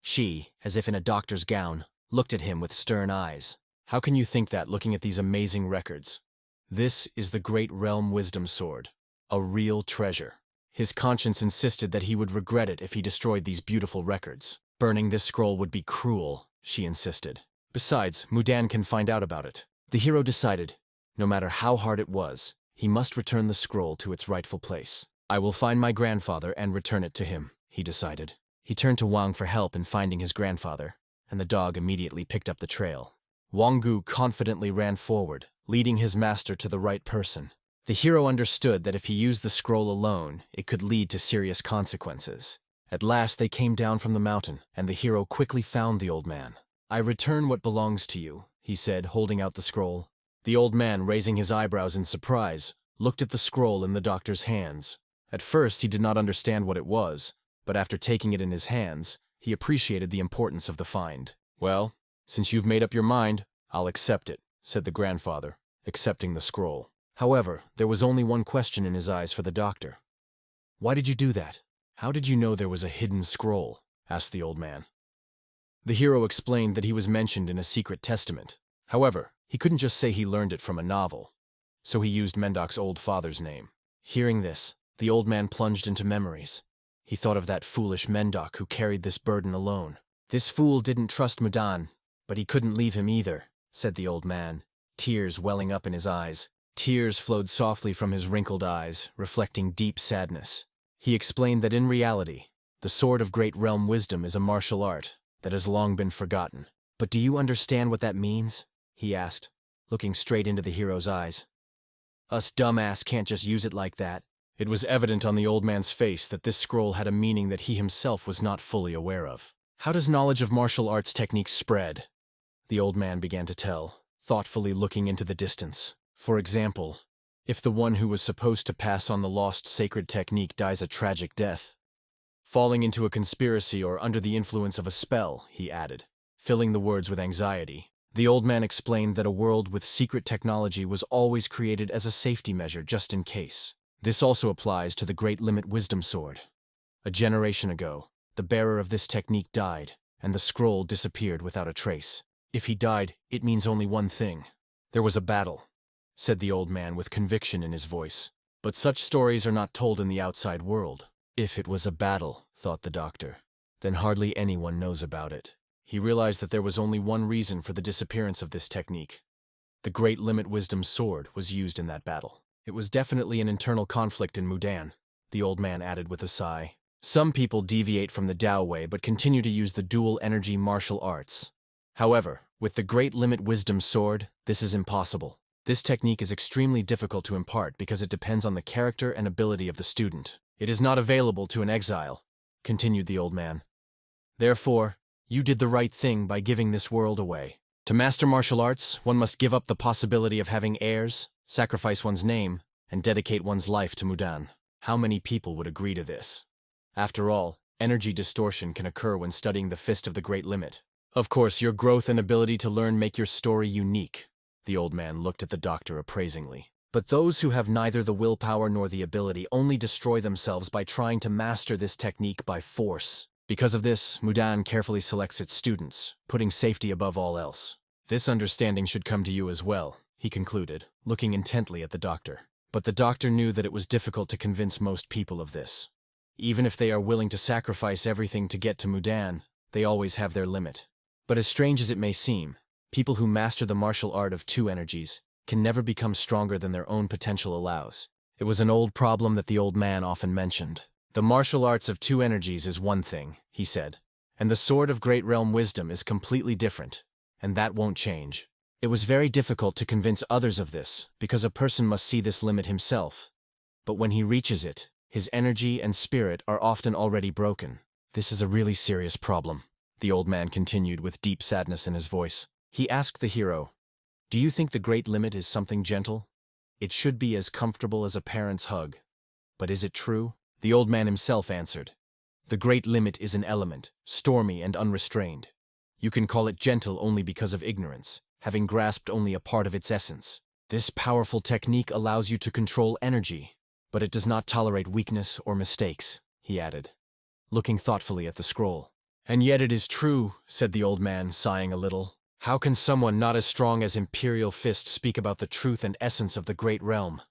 She, as if in a doctor's gown, looked at him with stern eyes. How can you think that looking at these amazing records? This is the Great Realm Wisdom Sword, a real treasure. His conscience insisted that he would regret it if he destroyed these beautiful records. Burning this scroll would be cruel, she insisted. Besides, Mudan can find out about it. The hero decided, no matter how hard it was, he must return the scroll to its rightful place. I will find my grandfather and return it to him, he decided. He turned to Wang for help in finding his grandfather, and the dog immediately picked up the trail. Wang Gu confidently ran forward, leading his master to the right person. The hero understood that if he used the scroll alone, it could lead to serious consequences. At last they came down from the mountain, and the hero quickly found the old man. I return what belongs to you, he said, holding out the scroll. The old man, raising his eyebrows in surprise, looked at the scroll in the doctor's hands. At first he did not understand what it was, but after taking it in his hands, he appreciated the importance of the find. Well, since you've made up your mind, I'll accept it, said the grandfather, accepting the scroll. However, there was only one question in his eyes for the doctor. Why did you do that? How did you know there was a hidden scroll? Asked the old man. The hero explained that he was mentioned in a secret testament. However, he couldn't just say he learned it from a novel, so he used Mendok's old father's name. Hearing this, the old man plunged into memories. He thought of that foolish Mendok who carried this burden alone. This fool didn't trust Mudan, but he couldn't leave him either, said the old man, tears welling up in his eyes. Tears flowed softly from his wrinkled eyes, reflecting deep sadness. He explained that in reality, the Sword of Great Realm Wisdom is a martial art that has long been forgotten. But do you understand what that means? He asked, looking straight into the hero's eyes. Us dumbass can't just use it like that. It was evident on the old man's face that this scroll had a meaning that he himself was not fully aware of. How does knowledge of martial arts techniques spread? The old man began to tell, thoughtfully looking into the distance. For example, if the one who was supposed to pass on the lost sacred technique dies a tragic death. Falling into a conspiracy or under the influence of a spell, he added, filling the words with anxiety. The old man explained that a world with secret technology was always created as a safety measure just in case. This also applies to the Great Limit Wisdom Sword. A generation ago, the bearer of this technique died, and the scroll disappeared without a trace. If he died, it means only one thing. There was a battle, said the old man with conviction in his voice. But such stories are not told in the outside world. If it was a battle, thought the doctor, then hardly anyone knows about it. He realized that there was only one reason for the disappearance of this technique. The Great Limit Wisdom Sword was used in that battle. It was definitely an internal conflict in Mudan, the old man added with a sigh. Some people deviate from the Tao way but continue to use the dual energy martial arts. However, with the Great Limit Wisdom Sword, this is impossible. This technique is extremely difficult to impart because it depends on the character and ability of the student. It is not available to an exile, continued the old man. Therefore, you did the right thing by giving this world away. To master martial arts, one must give up the possibility of having heirs, sacrifice one's name, and dedicate one's life to Mudan. How many people would agree to this? After all, energy distortion can occur when studying the Fist of the Great Limit. Of course, your growth and ability to learn make your story unique. The old man looked at the doctor appraisingly. But those who have neither the willpower nor the ability only destroy themselves by trying to master this technique by force. Because of this, Mudan carefully selects its students, putting safety above all else. This understanding should come to you as well, he concluded, looking intently at the doctor. But the doctor knew that it was difficult to convince most people of this. Even if they are willing to sacrifice everything to get to Mudan, they always have their limit. But as strange as it may seem, people who master the martial art of two energies can never become stronger than their own potential allows. It was an old problem that the old man often mentioned. The martial arts of two energies is one thing, he said, and the Sword of Great Realm Wisdom is completely different, and that won't change. It was very difficult to convince others of this, because a person must see this limit himself. But when he reaches it, his energy and spirit are often already broken. This is a really serious problem, the old man continued with deep sadness in his voice. He asked the hero, "Do you think the great limit is something gentle? It should be as comfortable as a parent's hug. But is it true?" The old man himself answered, "The great limit is an element, stormy and unrestrained. You can call it gentle only because of ignorance, having grasped only a part of its essence. This powerful technique allows you to control energy, but it does not tolerate weakness or mistakes," he added, looking thoughtfully at the scroll. "And yet it is true," said the old man, sighing a little. "How can someone not as strong as Imperial Fist speak about the truth and essence of the great realm?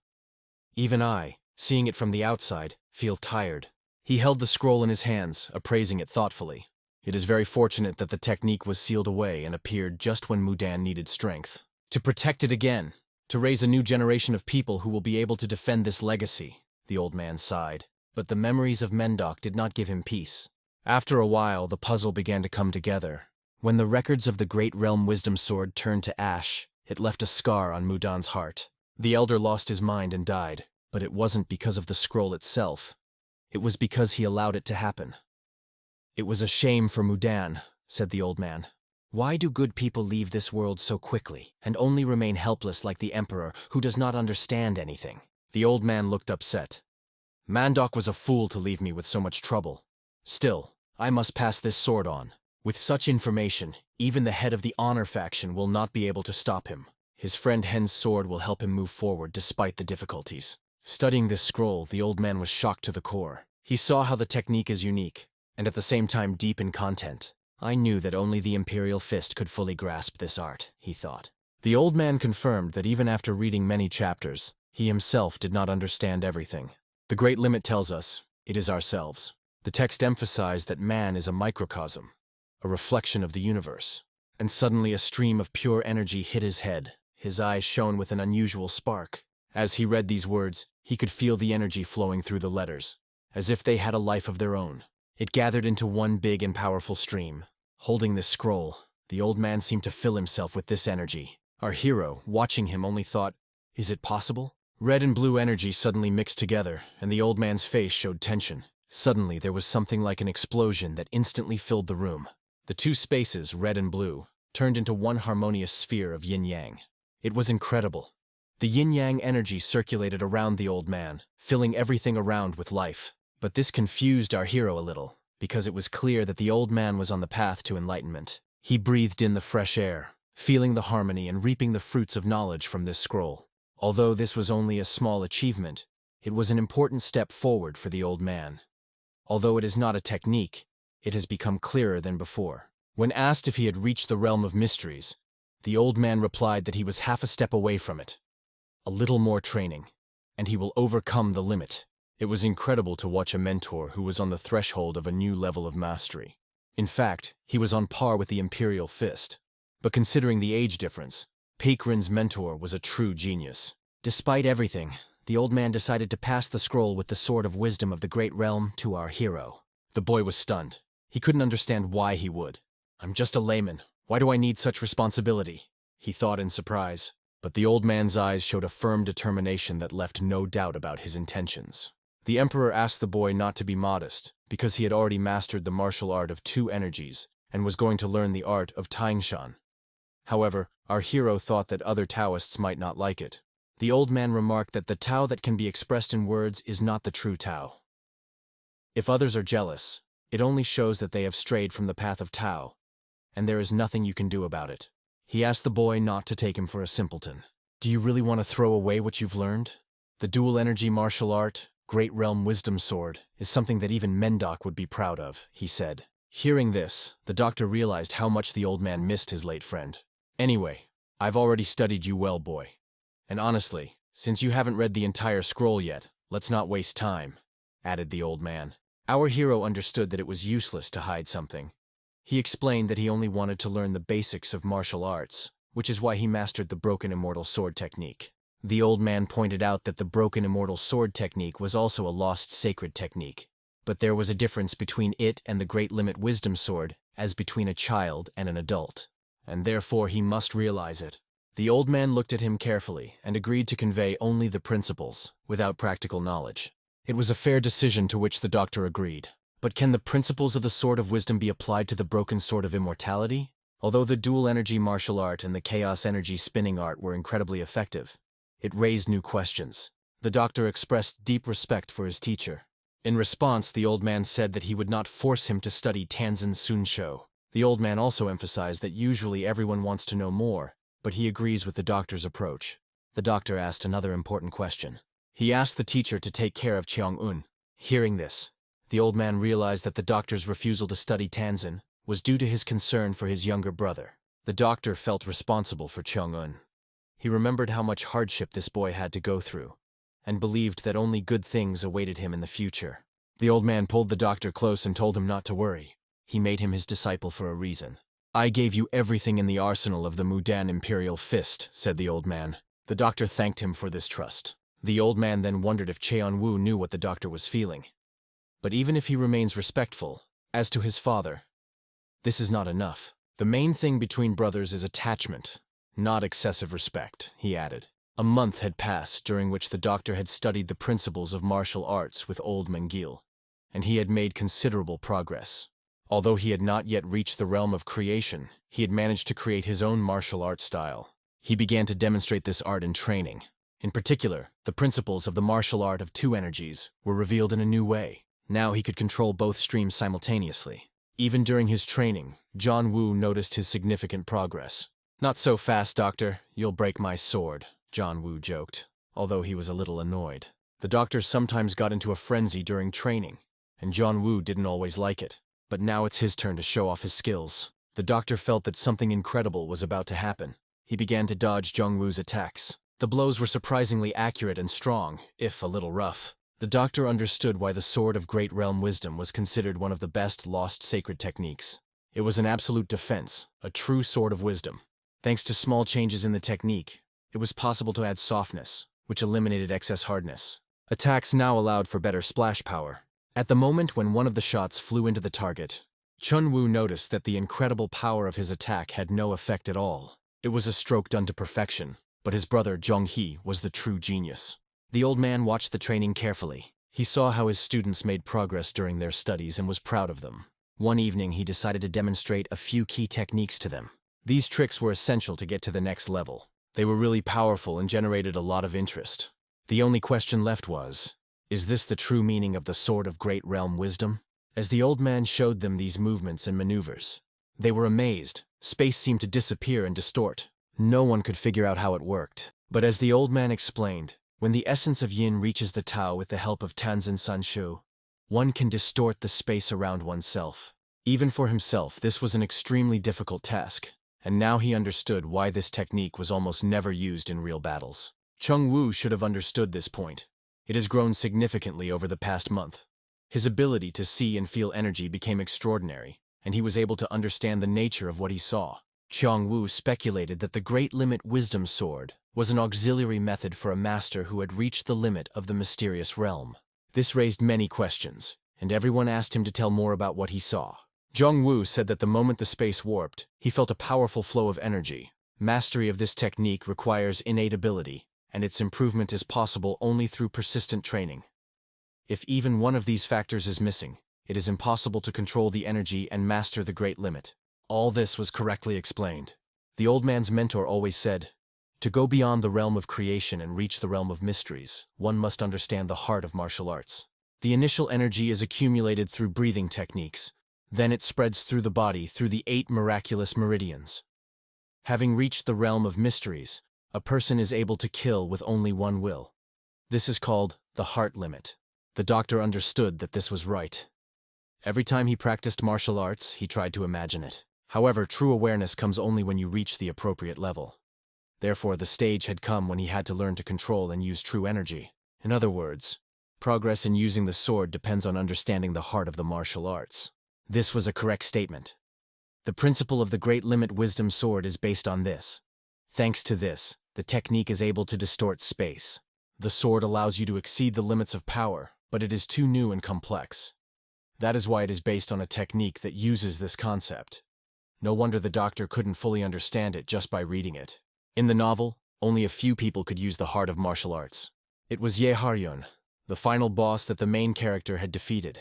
Even I, seeing it from the outside, feel tired." He held the scroll in his hands, appraising it thoughtfully. It is very fortunate that the technique was sealed away and appeared just when Mudan needed strength. To protect it again, to raise a new generation of people who will be able to defend this legacy, the old man sighed. But the memories of Mendok did not give him peace. After a while, the puzzle began to come together. When the records of the Great Realm Wisdom Sword turned to ash, it left a scar on Mudan's heart. The elder lost his mind and died, but it wasn't because of the scroll itself. It was because he allowed it to happen. "It was a shame for Mudan," said the old man. "Why do good people leave this world so quickly, and only remain helpless like the Emperor, who does not understand anything?" The old man looked upset. "Mandok was a fool to leave me with so much trouble. Still, I must pass this sword on. With such information, even the head of the Honor faction will not be able to stop him. His friend Hen's sword will help him move forward despite the difficulties." Studying this scroll, the old man was shocked to the core. He saw how the technique is unique, and at the same time deep in content. "I knew that only the Imperial Fist could fully grasp this art," he thought. The old man confirmed that even after reading many chapters, he himself did not understand everything. The Great Limit tells us, it is ourselves. The text emphasized that man is a microcosm, a reflection of the universe. And suddenly a stream of pure energy hit his head. His eyes shone with an unusual spark. As he read these words, he could feel the energy flowing through the letters, as if they had a life of their own. It gathered into one big and powerful stream. Holding this scroll, the old man seemed to fill himself with this energy. Our hero, watching him, only thought, "Is it possible?" Red and blue energy suddenly mixed together, and the old man's face showed tension. Suddenly there was something like an explosion that instantly filled the room. The two spaces, red and blue, turned into one harmonious sphere of yin-yang. It was incredible. The yin-yang energy circulated around the old man, filling everything around with life. But this confused our hero a little, because it was clear that the old man was on the path to enlightenment. He breathed in the fresh air, feeling the harmony and reaping the fruits of knowledge from this scroll. Although this was only a small achievement, it was an important step forward for the old man. Although it is not a technique, it has become clearer than before. When asked if he had reached the realm of mysteries, the old man replied that he was half a step away from it. A little more training, and he will overcome the limit. It was incredible to watch a mentor who was on the threshold of a new level of mastery. In fact, he was on par with the Imperial Fist. But considering the age difference, Peikrin's mentor was a true genius. Despite everything, the old man decided to pass the scroll with the Sword of Wisdom of the Great Realm to our hero. The boy was stunned. He couldn't understand why he would. "I'm just a layman. Why do I need such responsibility?" he thought in surprise. But the old man's eyes showed a firm determination that left no doubt about his intentions. The Emperor asked the boy not to be modest, because he had already mastered the martial art of two energies and was going to learn the art of Taingshan. However, our hero thought that other Taoists might not like it. The old man remarked that the Tao that can be expressed in words is not the true Tao. If others are jealous, it only shows that they have strayed from the path of Tao, and there is nothing you can do about it. He asked the boy not to take him for a simpleton. "Do you really want to throw away what you've learned? The dual energy martial art, Great Realm Wisdom Sword, is something that even Mendok would be proud of," he said. Hearing this, the doctor realized how much the old man missed his late friend. "Anyway, I've already studied you well, boy. And honestly, since you haven't read the entire scroll yet, let's not waste time," added the old man. Our hero understood that it was useless to hide something. He explained that he only wanted to learn the basics of martial arts, which is why he mastered the Broken Immortal Sword technique. The old man pointed out that the Broken Immortal Sword technique was also a lost sacred technique, but there was a difference between it and the Great Limit Wisdom Sword as between a child and an adult, and therefore he must realize it. The old man looked at him carefully and agreed to convey only the principles, without practical knowledge. It was a fair decision to which the doctor agreed. But can the principles of the Sword of Wisdom be applied to the broken Sword of Immortality? Although the dual energy martial art and the chaos energy spinning art were incredibly effective, it raised new questions. The doctor expressed deep respect for his teacher. In response, the old man said that he would not force him to study Tanzan Sunsho. The old man also emphasized that usually everyone wants to know more, but he agrees with the doctor's approach. The doctor asked another important question. He asked the teacher to take care of Cheong-un. Hearing this, the old man realized that the doctor's refusal to study Tanzan was due to his concern for his younger brother. The doctor felt responsible for Cheong-un. He remembered how much hardship this boy had to go through, and believed that only good things awaited him in the future. The old man pulled the doctor close and told him not to worry. He made him his disciple for a reason. "I gave you everything in the arsenal of the Mudan Imperial Fist," said the old man. The doctor thanked him for this trust. The old man then wondered if Cheon-woo knew what the doctor was feeling. But even if he remains respectful, as to his father, this is not enough. The main thing between brothers is attachment, not excessive respect, he added. A month had passed during which the doctor had studied the principles of martial arts with old Mangil, and he had made considerable progress. Although he had not yet reached the realm of creation, he had managed to create his own martial art style. He began to demonstrate this art in training. In particular, the principles of the martial art of two energies were revealed in a new way. Now he could control both streams simultaneously. Even during his training, John Woo noticed his significant progress. "Not so fast, doctor. You'll break my sword," John Woo joked, although he was a little annoyed. The doctor sometimes got into a frenzy during training, and John Woo didn't always like it. But now it's his turn to show off his skills. The doctor felt that something incredible was about to happen. He began to dodge Jong Woo's attacks. The blows were surprisingly accurate and strong, if a little rough. The doctor understood why the Sword of Great Realm Wisdom was considered one of the best lost sacred techniques. It was an absolute defense, a true sword of wisdom. Thanks to small changes in the technique, it was possible to add softness, which eliminated excess hardness. Attacks now allowed for better splash power. At the moment when one of the shots flew into the target, Chun Woo noticed that the incredible power of his attack had no effect at all. It was a stroke done to perfection, but his brother Jong Hee was the true genius. The old man watched the training carefully. He saw how his students made progress during their studies and was proud of them. One evening he decided to demonstrate a few key techniques to them. These tricks were essential to get to the next level. They were really powerful and generated a lot of interest. The only question left was, is this the true meaning of the Sword of Great Realm Wisdom? As the old man showed them these movements and maneuvers, they were amazed. Space seemed to disappear and distort. No one could figure out how it worked. But as the old man explained, when the essence of yin reaches the Tao with the help of Tanzan Sanshu, one can distort the space around oneself. Even for himself, this was an extremely difficult task, and now he understood why this technique was almost never used in real battles. Chung Woo should have understood this point. It has grown significantly over the past month. His ability to see and feel energy became extraordinary, and he was able to understand the nature of what he saw. Cheong Woo speculated that the Great Limit Wisdom Sword was an auxiliary method for a master who had reached the limit of the mysterious realm. This raised many questions, and everyone asked him to tell more about what he saw. Jong Woo said that the moment the space warped, he felt a powerful flow of energy. Mastery of this technique requires innate ability, and its improvement is possible only through persistent training. If even one of these factors is missing, it is impossible to control the energy and master the great limit. All this was correctly explained. The old man's mentor always said, to go beyond the realm of creation and reach the realm of mysteries, one must understand the heart of martial arts. The initial energy is accumulated through breathing techniques, then it spreads through the body through the 8 miraculous meridians. Having reached the realm of mysteries, a person is able to kill with only one will. This is called the heart limit. The doctor understood that this was right. Every time he practiced martial arts, he tried to imagine it. However, true awareness comes only when you reach the appropriate level. Therefore, the stage had come when he had to learn to control and use true energy. In other words, progress in using the sword depends on understanding the heart of the martial arts. This was a correct statement. The principle of the Great Limit Wisdom Sword is based on this. Thanks to this, the technique is able to distort space. The sword allows you to exceed the limits of power, but it is too new and complex. That is why it is based on a technique that uses this concept. No wonder the doctor couldn't fully understand it just by reading it. In the novel, only a few people could use the heart of martial arts. It was Yahello, the final boss that the main character had defeated,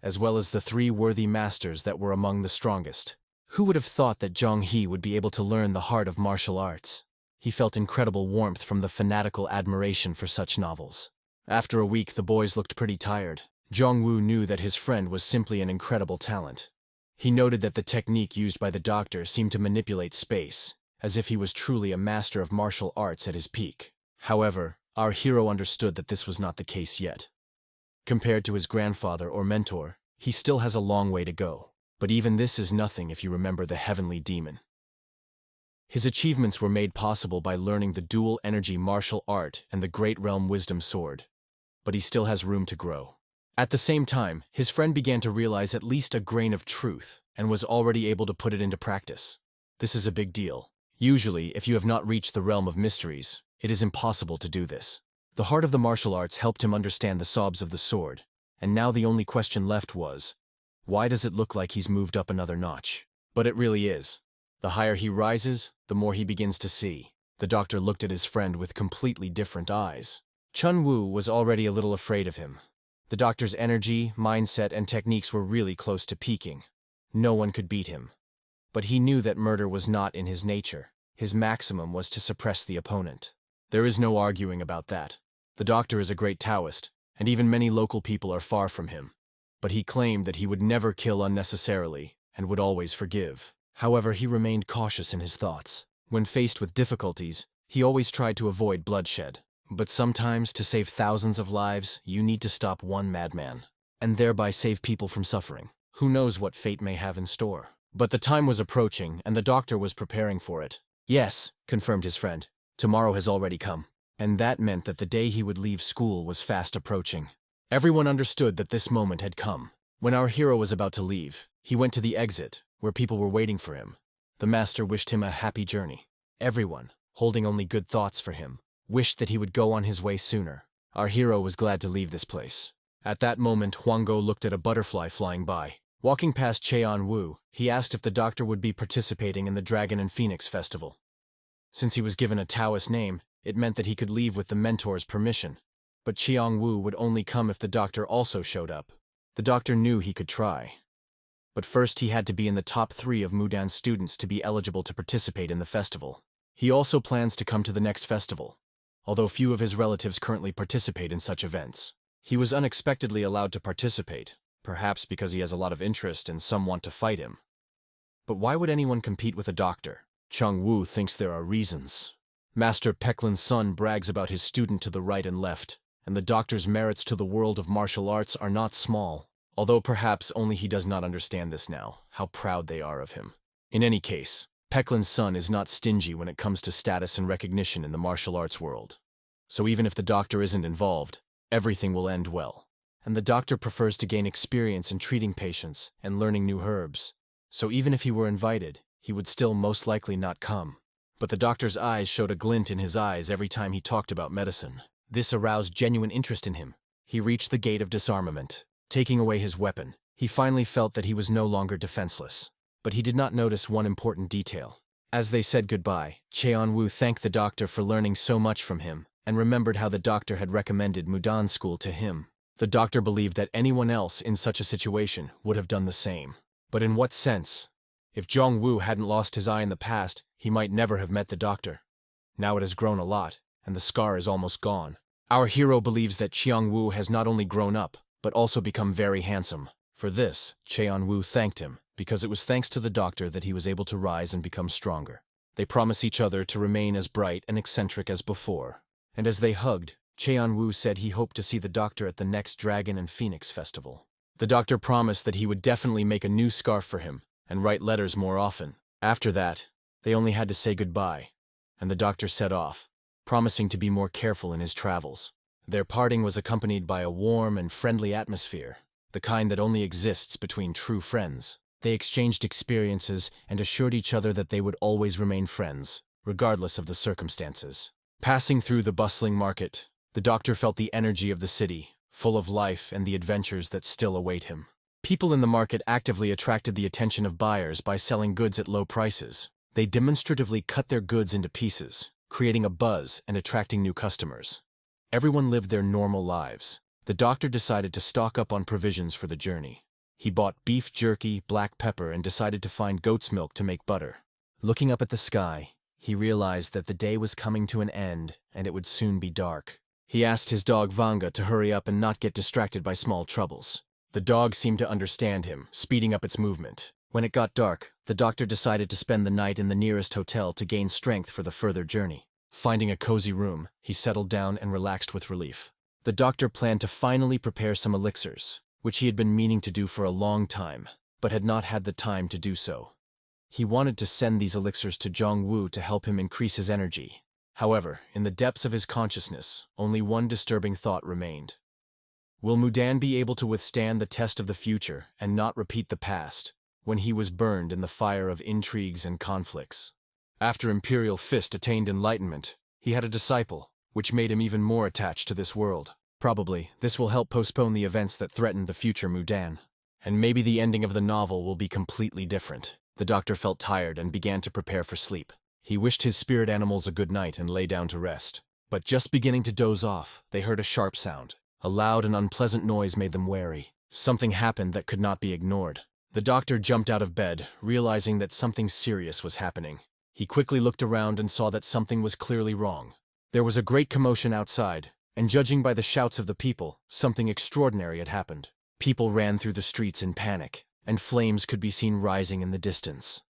as well as the 3 worthy masters that were among the strongest. Who would have thought that Zhang He would be able to learn the heart of martial arts? He felt incredible warmth from the fanatical admiration for such novels. After a week, the boys looked pretty tired. Zhang Wu knew that his friend was simply an incredible talent. He noted that the technique used by the doctor seemed to manipulate space, as if he was truly a master of martial arts at his peak. However, our hero understood that this was not the case yet. Compared to his grandfather or mentor, he still has a long way to go. But even this is nothing if you remember the heavenly demon. His achievements were made possible by learning the dual energy martial art and the great realm wisdom sword. But he still has room to grow. At the same time, his friend began to realize at least a grain of truth and was already able to put it into practice. This is a big deal. Usually, if you have not reached the realm of mysteries, it is impossible to do this. The heart of the martial arts helped him understand the sobs of the sword, and now the only question left was, why does it look like he's moved up another notch? But it really is. The higher he rises, the more he begins to see. The doctor looked at his friend with completely different eyes. Chun Wu was already a little afraid of him. The doctor's energy, mindset, and techniques were really close to peaking. No one could beat him. But he knew that murder was not in his nature. His maximum was to suppress the opponent. There is no arguing about that. The doctor is a great Taoist, and even many local people are far from him. But he claimed that he would never kill unnecessarily and would always forgive. However, he remained cautious in his thoughts. When faced with difficulties, he always tried to avoid bloodshed. But sometimes, to save thousands of lives, you need to stop one madman, and thereby save people from suffering. Who knows what fate may have in store? But the time was approaching, and the doctor was preparing for it. Yes, confirmed his friend. Tomorrow has already come. And that meant that the day he would leave school was fast approaching. Everyone understood that this moment had come. When our hero was about to leave, he went to the exit, where people were waiting for him. The master wished him a happy journey. Everyone, holding only good thoughts for him, wished that he would go on his way sooner. Our hero was glad to leave this place. At that moment, Huanggo looked at a butterfly flying by. Walking past Cheon Wu, he asked if the doctor would be participating in the Dragon and Phoenix Festival. Since he was given a Taoist name, it meant that he could leave with the mentor's permission. But Cheong Wu would only come if the doctor also showed up. The doctor knew he could try. But first he had to be in the top 3 of Mudan's students to be eligible to participate in the festival. He also plans to come to the next festival, although few of his relatives currently participate in such events. He was unexpectedly allowed to participate, perhaps because he has a lot of interest and some want to fight him. But why would anyone compete with a doctor? Chung Wu thinks there are reasons. Master Peklin's son brags about his student to the right and left, and the doctor's merits to the world of martial arts are not small, although perhaps only he does not understand this now, how proud they are of him. In any case, Peklin's son is not stingy when it comes to status and recognition in the martial arts world. So even if the doctor isn't involved, everything will end well. And the doctor prefers to gain experience in treating patients and learning new herbs. So even if he were invited, he would still most likely not come. But the doctor's eyes showed a glint in his eyes every time he talked about medicine. This aroused genuine interest in him. He reached the gate of disarmament. Taking away his weapon, he finally felt that he was no longer defenseless. But he did not notice one important detail. As they said goodbye, Cheon Wu thanked the doctor for learning so much from him, and remembered how the doctor had recommended Mudan school to him. The doctor believed that anyone else in such a situation would have done the same. But in what sense? If Zhang Wu hadn't lost his eye in the past, he might never have met the doctor. Now it has grown a lot, and the scar is almost gone. Our hero believes that Cheong Wu has not only grown up, but also become very handsome. For this, Cheon Wu thanked him, because it was thanks to the doctor that he was able to rise and become stronger. They promise each other to remain as bright and eccentric as before. And as they hugged, Cheon Wu said he hoped to see the doctor at the next Dragon and Phoenix Festival. The doctor promised that he would definitely make a new scarf for him and write letters more often. After that, they only had to say goodbye, and the doctor set off, promising to be more careful in his travels. Their parting was accompanied by a warm and friendly atmosphere, the kind that only exists between true friends. They exchanged experiences and assured each other that they would always remain friends, regardless of the circumstances. Passing through the bustling market, the doctor felt the energy of the city, full of life and the adventures that still await him. People in the market actively attracted the attention of buyers by selling goods at low prices. They demonstratively cut their goods into pieces, creating a buzz and attracting new customers. Everyone lived their normal lives. The doctor decided to stock up on provisions for the journey. He bought beef jerky, black pepper, and decided to find goat's milk to make butter. Looking up at the sky, he realized that the day was coming to an end and it would soon be dark. He asked his dog Vanga to hurry up and not get distracted by small troubles. The dog seemed to understand him, speeding up its movement. When it got dark, the doctor decided to spend the night in the nearest hotel to gain strength for the further journey. Finding a cozy room, he settled down and relaxed with relief. The doctor planned to finally prepare some elixirs, which he had been meaning to do for a long time, but had not had the time to do so. He wanted to send these elixirs to Jongwoo to help him increase his energy. However, in the depths of his consciousness, only one disturbing thought remained. Will Mudan be able to withstand the test of the future and not repeat the past, when he was burned in the fire of intrigues and conflicts? After Imperial Fist attained enlightenment, he had a disciple, which made him even more attached to this world. Probably, this will help postpone the events that threatened the future Mudan. And maybe the ending of the novel will be completely different. The doctor felt tired and began to prepare for sleep. He wished his spirit animals a good night and lay down to rest. But just beginning to doze off, they heard a sharp sound. A loud and unpleasant noise made them wary. Something happened that could not be ignored. The doctor jumped out of bed, realizing that something serious was happening. He quickly looked around and saw that something was clearly wrong. There was a great commotion outside, and judging by the shouts of the people, something extraordinary had happened. People ran through the streets in panic, and flames could be seen rising in the distance.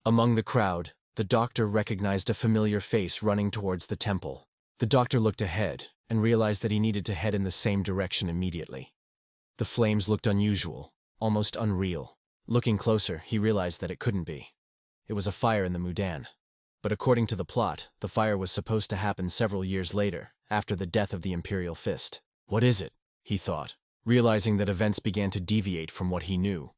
Among the crowd, the doctor recognized a familiar face running towards the temple. The doctor looked ahead and realized that he needed to head in the same direction immediately. The flames looked unusual, almost unreal. Looking closer, he realized that it couldn't be. It was a fire in the Mudan. But according to the plot, the fire was supposed to happen several years later, after the death of the Imperial Fist. What is it? He thought, realizing that events began to deviate from what he knew.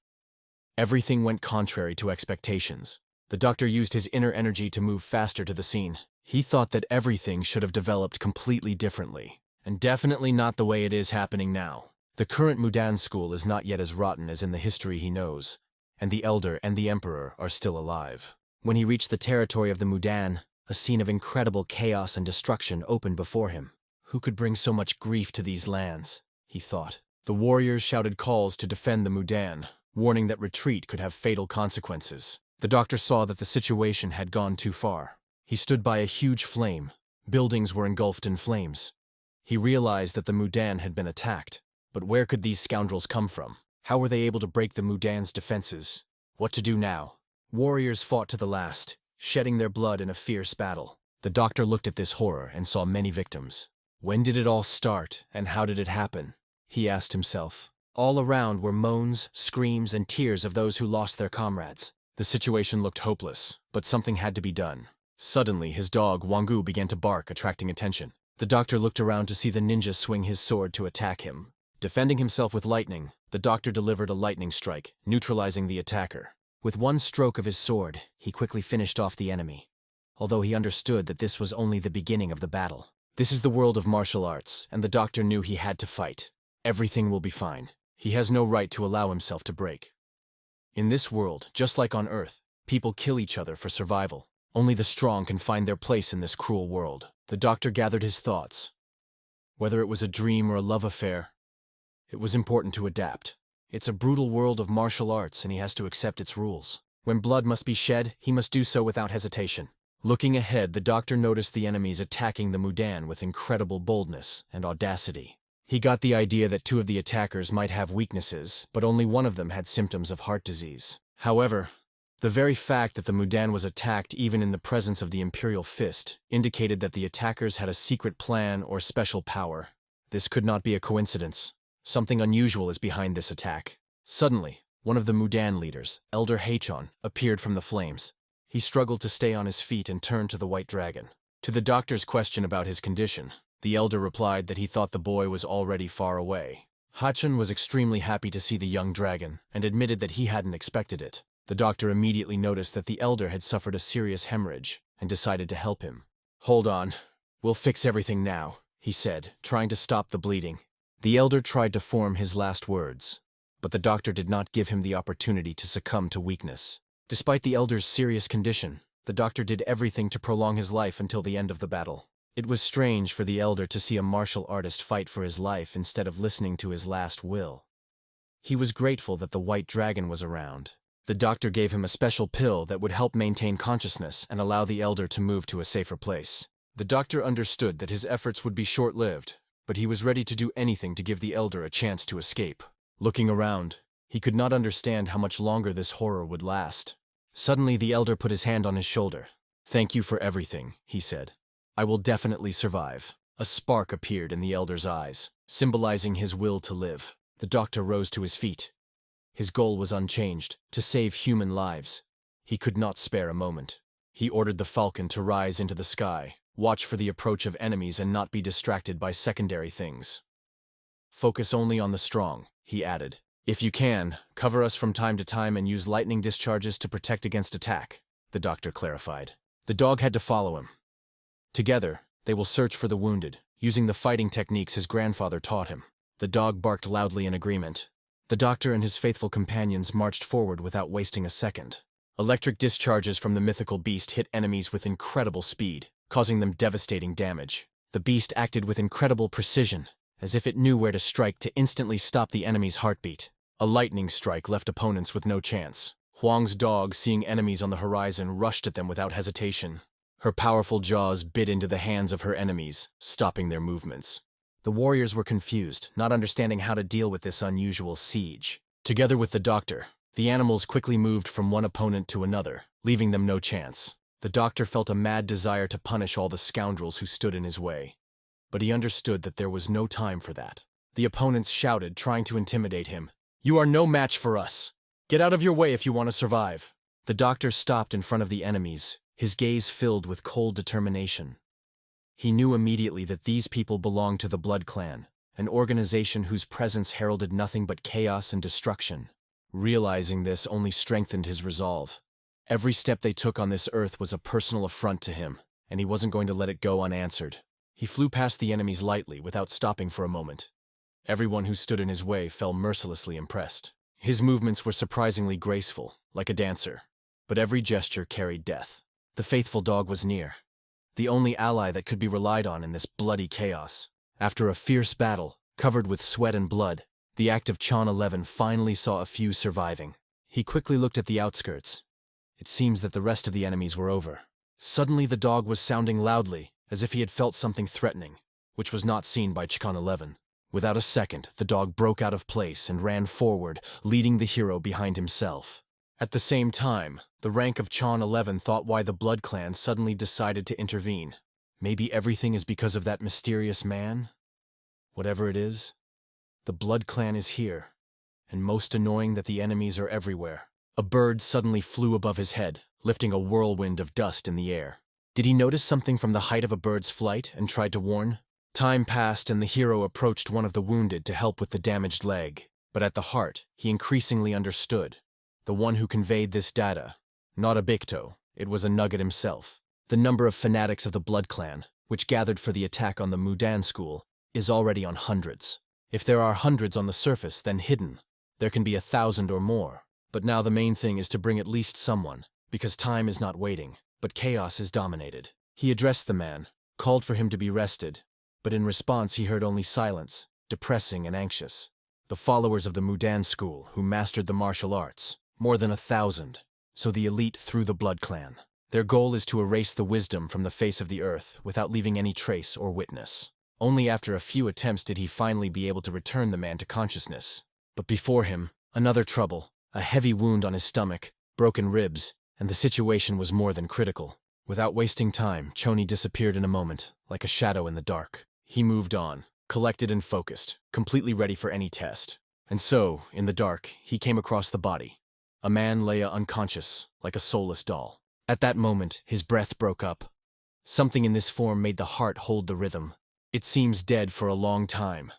Everything went contrary to expectations. The doctor used his inner energy to move faster to the scene. He thought that everything should have developed completely differently, and definitely not the way it is happening now. The current Mudan school is not yet as rotten as in the history he knows, and the Elder and the Emperor are still alive. When he reached the territory of the Mudan, a scene of incredible chaos and destruction opened before him. Who could bring so much grief to these lands? He thought. The warriors shouted calls to defend the Mudan, warning that retreat could have fatal consequences. The doctor saw that the situation had gone too far. He stood by a huge flame. Buildings were engulfed in flames. He realized that the Mudan had been attacked. But where could these scoundrels come from? How were they able to break the Mudan's defenses? What to do now? Warriors fought to the last, shedding their blood in a fierce battle. The doctor looked at this horror and saw many victims. When did it all start, and how did it happen? He asked himself. All around were moans, screams, and tears of those who lost their comrades. The situation looked hopeless, but something had to be done. Suddenly, his dog, Wangu, began to bark, attracting attention. The doctor looked around to see the ninja swing his sword to attack him. Defending himself with lightning, the doctor delivered a lightning strike, neutralizing the attacker. With one stroke of his sword, he quickly finished off the enemy, although he understood that this was only the beginning of the battle. This is the world of martial arts, and the doctor knew he had to fight. Everything will be fine. He has no right to allow himself to break. In this world, just like on Earth, people kill each other for survival. Only the strong can find their place in this cruel world. The doctor gathered his thoughts. Whether it was a dream or a love affair, it was important to adapt. It's a brutal world of martial arts, and he has to accept its rules. When blood must be shed, he must do so without hesitation. Looking ahead, the doctor noticed the enemies attacking the Mudan with incredible boldness and audacity. He got the idea that two of the attackers might have weaknesses, but only one of them had symptoms of heart disease. However, the very fact that the Mudan was attacked even in the presence of the Imperial Fist indicated that the attackers had a secret plan or special power. This could not be a coincidence. Something unusual is behind this attack. Suddenly, one of the Mudan leaders, Elder Hachon, appeared from the flames. He struggled to stay on his feet and turned to the White Dragon. To the doctor's question about his condition, the elder replied that he thought the boy was already far away. Hachon was extremely happy to see the young dragon and admitted that he hadn't expected it. The doctor immediately noticed that the elder had suffered a serious hemorrhage and decided to help him. "Hold on. We'll fix everything now," he said, trying to stop the bleeding. The elder tried to form his last words, but the doctor did not give him the opportunity to succumb to weakness. Despite the elder's serious condition, The doctor did everything to prolong his life until the end of the battle. It was strange for the elder to see a martial artist fight for his life instead of listening to his last will. He was grateful that the white dragon was around. The doctor gave him a special pill that would help maintain consciousness and allow the elder to move to a safer place. The doctor understood that his efforts would be short-lived, but he was ready to do anything to give the elder a chance to escape. Looking around, he could not understand how much longer this horror would last. Suddenly, the elder put his hand on his shoulder. "Thank you for everything," he said. "I will definitely survive." A spark appeared in the elder's eyes, symbolizing his will to live. The doctor rose to his feet. His goal was unchanged, to save human lives. He could not spare a moment. He ordered the falcon to rise into the sky, watch for the approach of enemies and not be distracted by secondary things. "Focus only on the strong," he added. "If you can, cover us from time to time and use lightning discharges to protect against attack," the doctor clarified. The dog had to follow him. Together, they will search for the wounded, using the fighting techniques his grandfather taught him. The dog barked loudly in agreement. The doctor and his faithful companions marched forward without wasting a second. Electric discharges from the mythical beast hit enemies with incredible speed, causing them devastating damage. The beast acted with incredible precision, as if it knew where to strike to instantly stop the enemy's heartbeat. A lightning strike left opponents with no chance. Huang's dog, seeing enemies on the horizon, rushed at them without hesitation. Her powerful jaws bit into the hands of her enemies, stopping their movements. The warriors were confused, not understanding how to deal with this unusual siege. Together with the doctor, the animals quickly moved from one opponent to another, leaving them no chance. The doctor felt a mad desire to punish all the scoundrels who stood in his way. But he understood that there was no time for that. The opponents shouted, trying to intimidate him. "You are no match for us! Get out of your way if you want to survive." The doctor stopped in front of the enemies, his gaze filled with cold determination. He knew immediately that these people belonged to the Blood Clan, an organization whose presence heralded nothing but chaos and destruction. Realizing this only strengthened his resolve. Every step they took on this earth was a personal affront to him, and he wasn't going to let it go unanswered. He flew past the enemies lightly, without stopping for a moment. Everyone who stood in his way fell mercilessly impressed. His movements were surprisingly graceful, like a dancer, but every gesture carried death. The faithful dog was near, the only ally that could be relied on in this bloody chaos. After a fierce battle, covered with sweat and blood, the active Chan 11 finally saw a few surviving. He quickly looked at the outskirts. It seems that the rest of the enemies were over. Suddenly the dog was sounding loudly, as if he had felt something threatening, which was not seen by Chan 11. Without a second, the dog broke out of place and ran forward, leading the hero behind himself. At the same time, the rank of Chan 11 thought why the Blood Clan suddenly decided to intervene. Maybe everything is because of that mysterious man? Whatever it is, the Blood Clan is here, and most annoying that the enemies are everywhere. A bird suddenly flew above his head, lifting a whirlwind of dust in the air. Did he notice something from the height of a bird's flight and tried to warn? Time passed and the hero approached one of the wounded to help with the damaged leg. But at the heart, he increasingly understood. The one who conveyed this data, not a Bikto, it was a Nugget himself. The number of fanatics of the Blood Clan, which gathered for the attack on the Mudan school, is already on hundreds. If there are hundreds on the surface, then hidden, there can be 1,000 or more. But now the main thing is to bring at least someone, because time is not waiting, but chaos is dominated. He addressed the man, called for him to be rested, but in response he heard only silence, depressing and anxious. The followers of the Mudan school, who mastered the martial arts, more than 1,000, so the elite through the Blood Clan. Their goal is to erase the wisdom from the face of the earth without leaving any trace or witness. Only after a few attempts did he finally be able to return the man to consciousness. But before him, another trouble, a heavy wound on his stomach, broken ribs, and the situation was more than critical. Without wasting time, Choni disappeared in a moment, like a shadow in the dark. He moved on, collected and focused, completely ready for any test. And so, in the dark, he came across the body. A man lay unconscious, like a soulless doll. At that moment, his breath broke up. Something in this form made the heart hold the rhythm. It seems dead for a long time,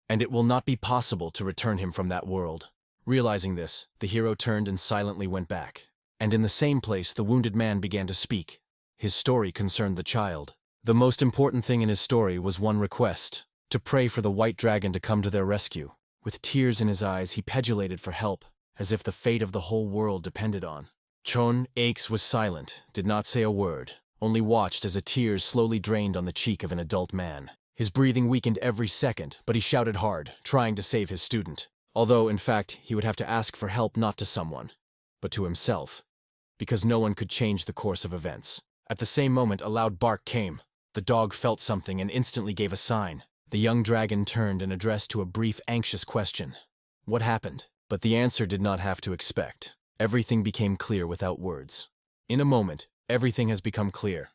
and it will not be possible to return him from that world. Realizing this, the hero turned and silently went back. And in the same place, the wounded man began to speak. His story concerned the child. The most important thing in his story was one request, to pray for the white dragon to come to their rescue. With tears in his eyes, he petulated for help, as if the fate of the whole world depended on. Chon Aches was silent, did not say a word, only watched as a tear slowly drained on the cheek of an adult man. His breathing weakened every second, but he shouted hard, trying to save his student. Although, in fact, he would have to ask for help not to someone, but to himself, because no one could change the course of events. At the same moment, a loud bark came. The dog felt something and instantly gave a sign. The young dragon turned and addressed to a brief, anxious question. What happened? But the answer did not have to expect. Everything became clear without words. In a moment, everything has become clear.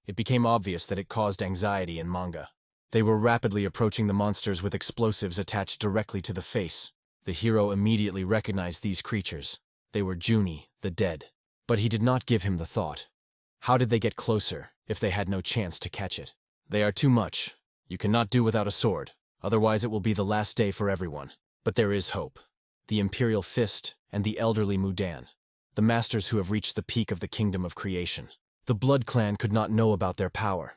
It became obvious that it caused anxiety in Manga. They were rapidly approaching the monsters with explosives attached directly to the face. The hero immediately recognized these creatures. They were Junie, the dead. But he did not give him the thought. How did they get closer if they had no chance to catch it? They are too much. You cannot do without a sword, otherwise it will be the last day for everyone. But there is hope. The Imperial Fist and the elderly Mudan, the masters who have reached the peak of the kingdom of creation. The Blood Clan could not know about their power.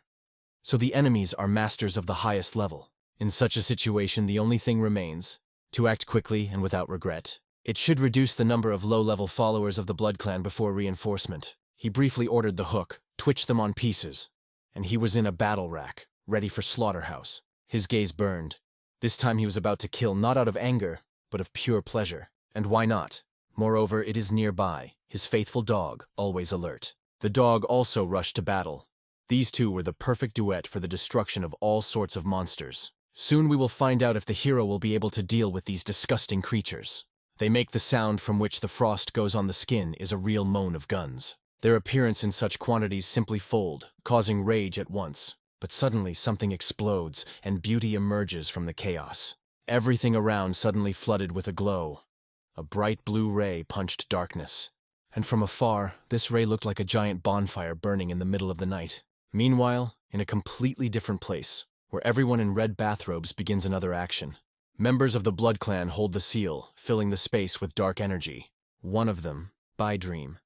So the enemies are masters of the highest level. In such a situation, the only thing remains to act quickly and without regret. It should reduce the number of low-level followers of the Blood Clan before reinforcement. He briefly ordered the hook, twitched them on pieces, and he was in a battle rack, ready for slaughterhouse. His gaze burned. This time he was about to kill not out of anger, but of pure pleasure. And why not? Moreover, it is nearby, his faithful dog, always alert. The dog also rushed to battle. These two were the perfect duet for the destruction of all sorts of monsters. Soon we will find out if the hero will be able to deal with these disgusting creatures. They make the sound from which the frost goes on the skin is a real moan of guns. Their appearance in such quantities simply fold, causing rage at once. But suddenly something explodes, and beauty emerges from the chaos. Everything around suddenly flooded with a glow. A bright blue ray punched darkness. And from afar, this ray looked like a giant bonfire burning in the middle of the night. Meanwhile, in a completely different place, where everyone in red bathrobes begins another action. Members of the Blood Clan hold the seal, filling the space with dark energy. One of them, By Dream,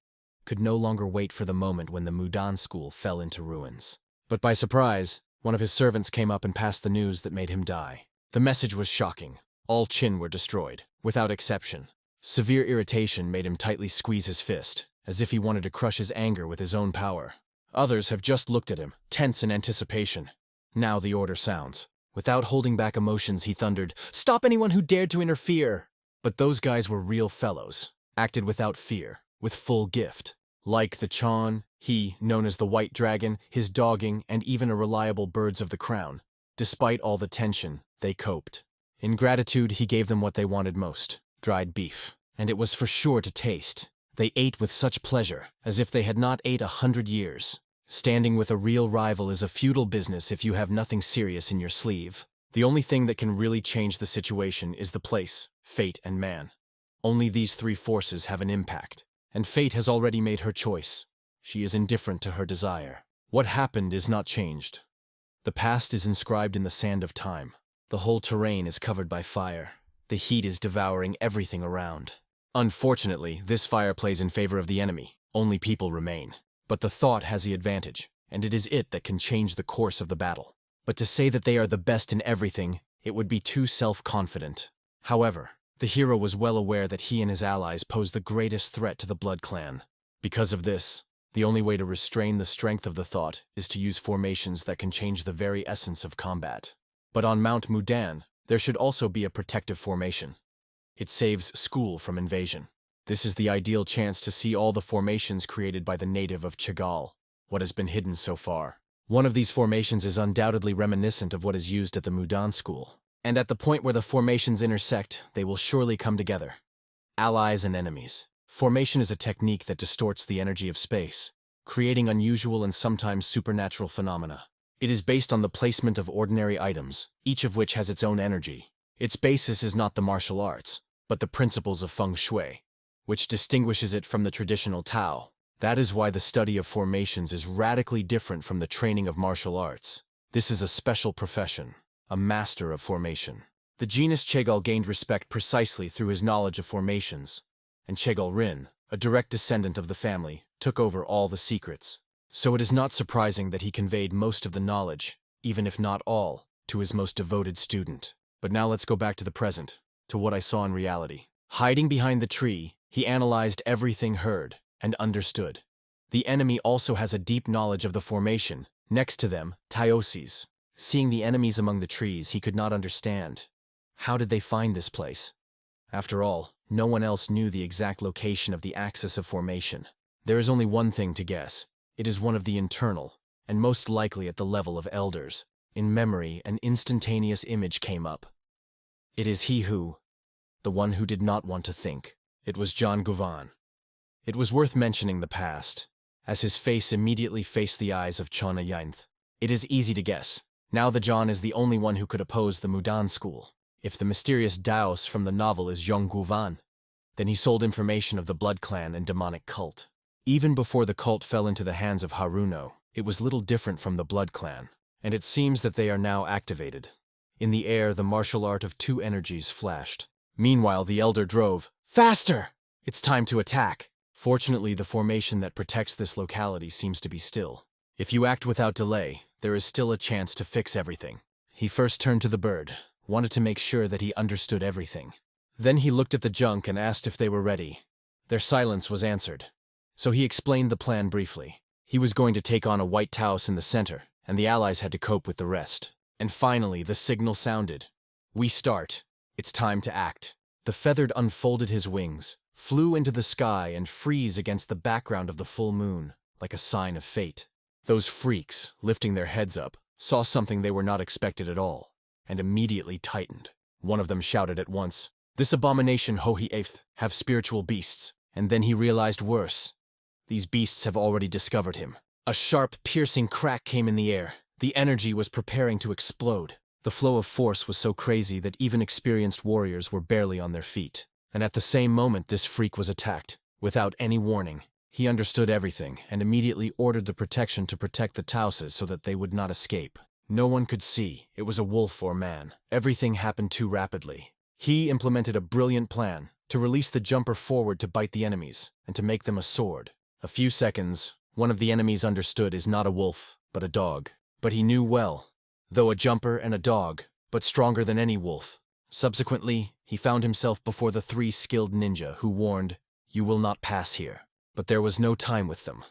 could no longer wait for the moment when the Mudan school fell into ruins. But by surprise, one of his servants came up and passed the news that made him die. The message was shocking. All Qin were destroyed, without exception. Severe irritation made him tightly squeeze his fist, as if he wanted to crush his anger with his own power. Others have just looked at him, tense in anticipation. Now the order sounds. Without holding back emotions, he thundered, "Stop anyone who dared to interfere!" But those guys were real fellows, acted without fear, with full gift. Like the Chon, he, known as the White Dragon, his dogging, and even a reliable Birds of the Crown. Despite all the tension, they coped. In gratitude, he gave them what they wanted most, dried beef. And it was for sure to taste. They ate with such pleasure, as if they had not ate 100 years. Standing with a real rival is a futile business if you have nothing serious in your sleeve. The only thing that can really change the situation is the place, fate, and man. Only these three forces have an impact. And fate has already made her choice. She is indifferent to her desire. What happened is not changed. The past is inscribed in the sand of time. The whole terrain is covered by fire. The heat is devouring everything around. Unfortunately, this fire plays in favor of the enemy. Only people remain. But the thought has the advantage, and it is it that can change the course of the battle. But to say that they are the best in everything, it would be too self-confident. However, the hero was well aware that he and his allies pose the greatest threat to the Blood Clan. Because of this, the only way to restrain the strength of the thought is to use formations that can change the very essence of combat. But on Mount Mudan, there should also be a protective formation. It saves school from invasion. This is the ideal chance to see all the formations created by the native of Chagall, what has been hidden so far. One of these formations is undoubtedly reminiscent of what is used at the Mudan school. And at the point where the formations intersect, they will surely come together. Allies and enemies. Formation is a technique that distorts the energy of space, creating unusual and sometimes supernatural phenomena. It is based on the placement of ordinary items, each of which has its own energy. Its basis is not the martial arts, but the principles of feng shui, which distinguishes it from the traditional Tao. That is why the study of formations is radically different from the training of martial arts. This is a special profession, a master of formation. The genus Chagall gained respect precisely through his knowledge of formations, and Chagall Rin, a direct descendant of the family, took over all the secrets. So it is not surprising that he conveyed most of the knowledge, even if not all, to his most devoted student. But now let's go back to the present, to what I saw in reality. Hiding behind the tree, he analyzed everything heard. and understood. The enemy also has a deep knowledge of the formation. Next to them, Tyoses. Seeing the enemies among the trees, he could not understand. How did they find this place? After all, no one else knew the exact location of the axis of formation. There is only one thing to guess. It is one of the internal, and most likely at the level of elders. In memory, an instantaneous image came up. It is he who, the one who did not want to think. It was John Guvan. It was worth mentioning the past, as his face immediately faced the eyes of Chona Yinth. It is easy to guess. Now the John is the only one who could oppose the Mudan school. If the mysterious Daos from the novel is Zhong Guvan, then he sold information of the Blood Clan and demonic cult. Even before the cult fell into the hands of Haruno, it was little different from the Blood Clan, and it seems that they are now activated. In the air, the martial art of two energies flashed. Meanwhile, the elder drove. Faster! It's time to attack. Fortunately, the formation that protects this locality seems to be still. If you act without delay, there is still a chance to fix everything. He first turned to the bird, wanted to make sure that he understood everything. Then he looked at the junk and asked if they were ready. Their silence was answered. So he explained the plan briefly. He was going to take on a white Taos in the center, and the allies had to cope with the rest. And finally, the signal sounded. We start. It's time to act. The feathered unfolded his wings, flew into the sky and freeze against the background of the full moon, like a sign of fate. Those freaks, lifting their heads up, saw something they were not expected at all, and immediately tightened. One of them shouted at once, "This abomination Hohi-Eighth have spiritual beasts," and then he realized worse. These beasts have already discovered him. A sharp, piercing crack came in the air. The energy was preparing to explode. The flow of force was so crazy that even experienced warriors were barely on their feet. And at the same moment this freak was attacked, without any warning. He understood everything, and immediately ordered the protection to protect the Taoses so that they would not escape. No one could see. It was a wolf or man. Everything happened too rapidly. He implemented a brilliant plan, to release the jumper forward to bite the enemies, and to make them a sword. A few seconds, one of the enemies understood is not a wolf, but a dog. But he knew well, though a jumper and a dog, but stronger than any wolf. Subsequently, he found himself before the three skilled ninja who warned, "You will not pass here." But there was no time with them.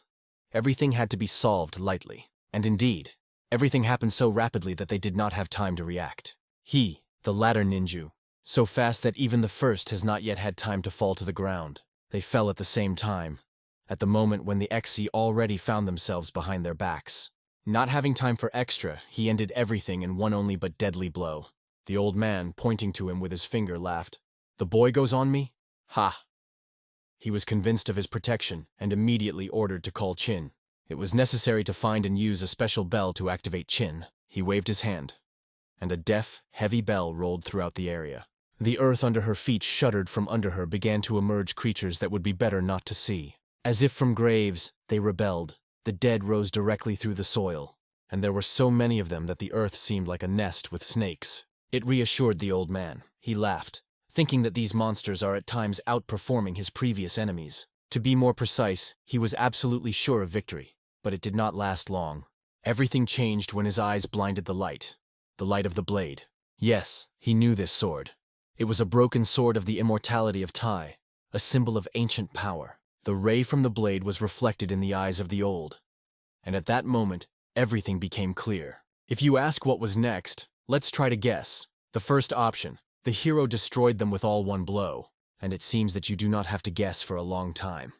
Everything had to be solved lightly. And indeed, everything happened so rapidly that they did not have time to react. He, the latter ninja, so fast that even the first has not yet had time to fall to the ground. They fell at the same time, at the moment when the Exi already found themselves behind their backs. Not having time for extra, he ended everything in one only but deadly blow. The old man, pointing to him with his finger, laughed. "The boy goes on me? Ha!" He was convinced of his protection and immediately ordered to call Chin. It was necessary to find and use a special bell to activate Chin. He waved his hand, and a deaf, heavy bell rolled throughout the area. The earth under her feet shuddered. From under her began to emerge creatures that would be better not to see. As if from graves, they rebelled. The dead rose directly through the soil, and there were so many of them that the earth seemed like a nest with snakes. It reassured the old man. He laughed, thinking that these monsters are at times outperforming his previous enemies. To be more precise, he was absolutely sure of victory, but it did not last long. Everything changed when his eyes blinded the light of the blade. Yes, he knew this sword. It was a broken sword of the immortality of Tai, a symbol of ancient power. The ray from the blade was reflected in the eyes of the old, and at that moment, everything became clear. If you ask what was next, let's try to guess. The first option. The hero destroyed them with all one blow, and it seems that you do not have to guess for a long time.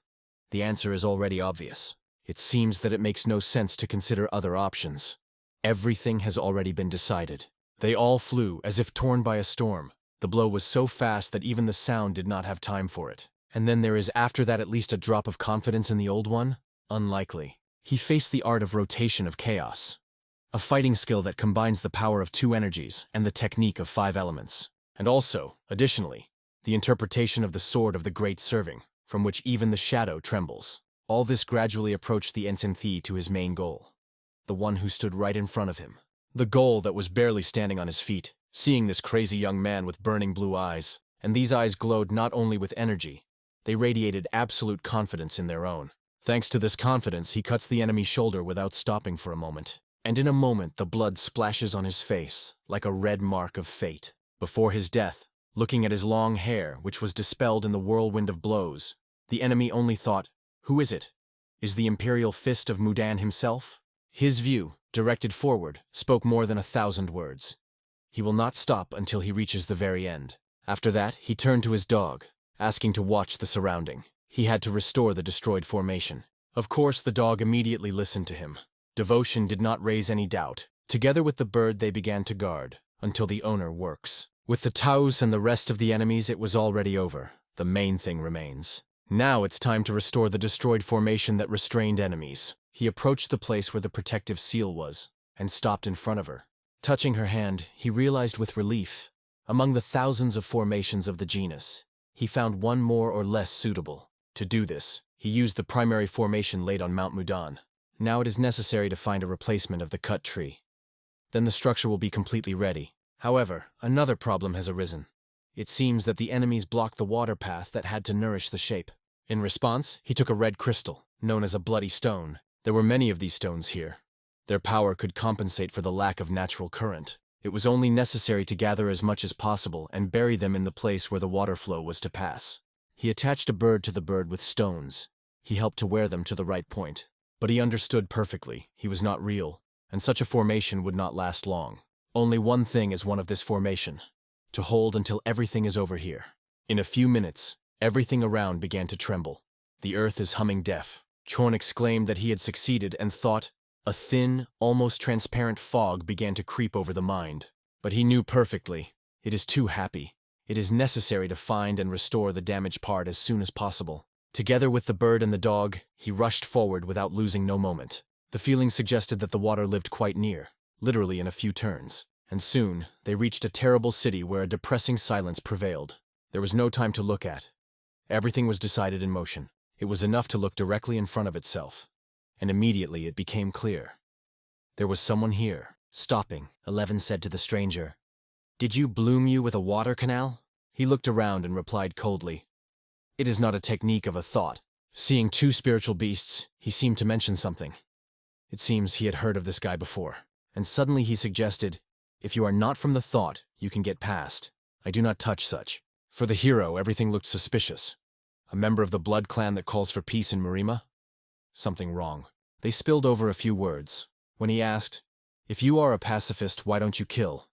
The answer is already obvious. It seems that it makes no sense to consider other options. Everything has already been decided. They all flew as if torn by a storm. The blow was so fast that even the sound did not have time for it. And then there is after that at least a drop of confidence in the old one? Unlikely. He faced the art of rotation of chaos, a fighting skill that combines the power of two energies and the technique of 5 elements. And also, additionally, the interpretation of the sword of the great serving, from which even the shadow trembles. All this gradually approached the intensifies to his main goal, the one who stood right in front of him. The goal that was barely standing on his feet, seeing this crazy young man with burning blue eyes, and these eyes glowed not only with energy, they radiated absolute confidence in their own. Thanks to this confidence, he cuts the enemy's shoulder without stopping for a moment. And in a moment, the blood splashes on his face, like a red mark of fate. Before his death, looking at his long hair, which was dispelled in the whirlwind of blows, the enemy only thought, Who is it? Is the imperial fist of Mudan himself? His view, directed forward, spoke more than 1,000 words. He will not stop until he reaches the very end. After that, he turned to his dog, asking to watch the surrounding. He had to restore the destroyed formation. Of course, the dog immediately listened to him. Devotion did not raise any doubt. Together with the bird, they began to guard, until the owner works. With the Taos and the rest of the enemies, it was already over. The main thing remains. Now it's time to restore the destroyed formation that restrained enemies. He approached the place where the protective seal was, and stopped in front of her. Touching her hand, he realized with relief, among the thousands of formations of the genus, he found one more or less suitable. To do this, he used the primary formation laid on Mount Mudan. Now it is necessary to find a replacement of the cut tree. Then the structure will be completely ready. However, another problem has arisen. It seems that the enemies blocked the water path that had to nourish the shape. In response, he took a red crystal, known as a bloody stone. There were many of these stones here. Their power could compensate for the lack of natural current. It was only necessary to gather as much as possible and bury them in the place where the water flow was to pass. He attached a bird to the bird with stones. He helped to wear them to the right point. But he understood perfectly, he was not real, and such a formation would not last long. Only one thing is one of this formation: to hold until everything is over here. In a few minutes, everything around began to tremble. The earth is humming deaf. Chorn exclaimed that he had succeeded and thought. A thin, almost transparent fog began to creep over the mind. But he knew perfectly, it is too happy. It is necessary to find and restore the damaged part as soon as possible. Together with the bird and the dog, he rushed forward without losing no moment. The feeling suggested that the water lived quite near, literally in a few turns. And soon, they reached a terrible city where a depressing silence prevailed. There was no time to look at. Everything was decided in motion. It was enough to look directly in front of itself. And immediately it became clear. There was someone here. Stopping, Eleven said to the stranger, "Did you bloom you with a water canal?" He looked around and replied coldly, "It is not a technique of a thought." Seeing two spiritual beasts, he seemed to mention something. It seems he had heard of this guy before. And suddenly he suggested, "If you are not from the thought, you can get past. I do not touch such." For the hero, everything looked suspicious. A member of the blood clan that calls for peace in Marima? Something wrong. They spilled over a few words. When he asked, "If you are a pacifist, why don't you kill?"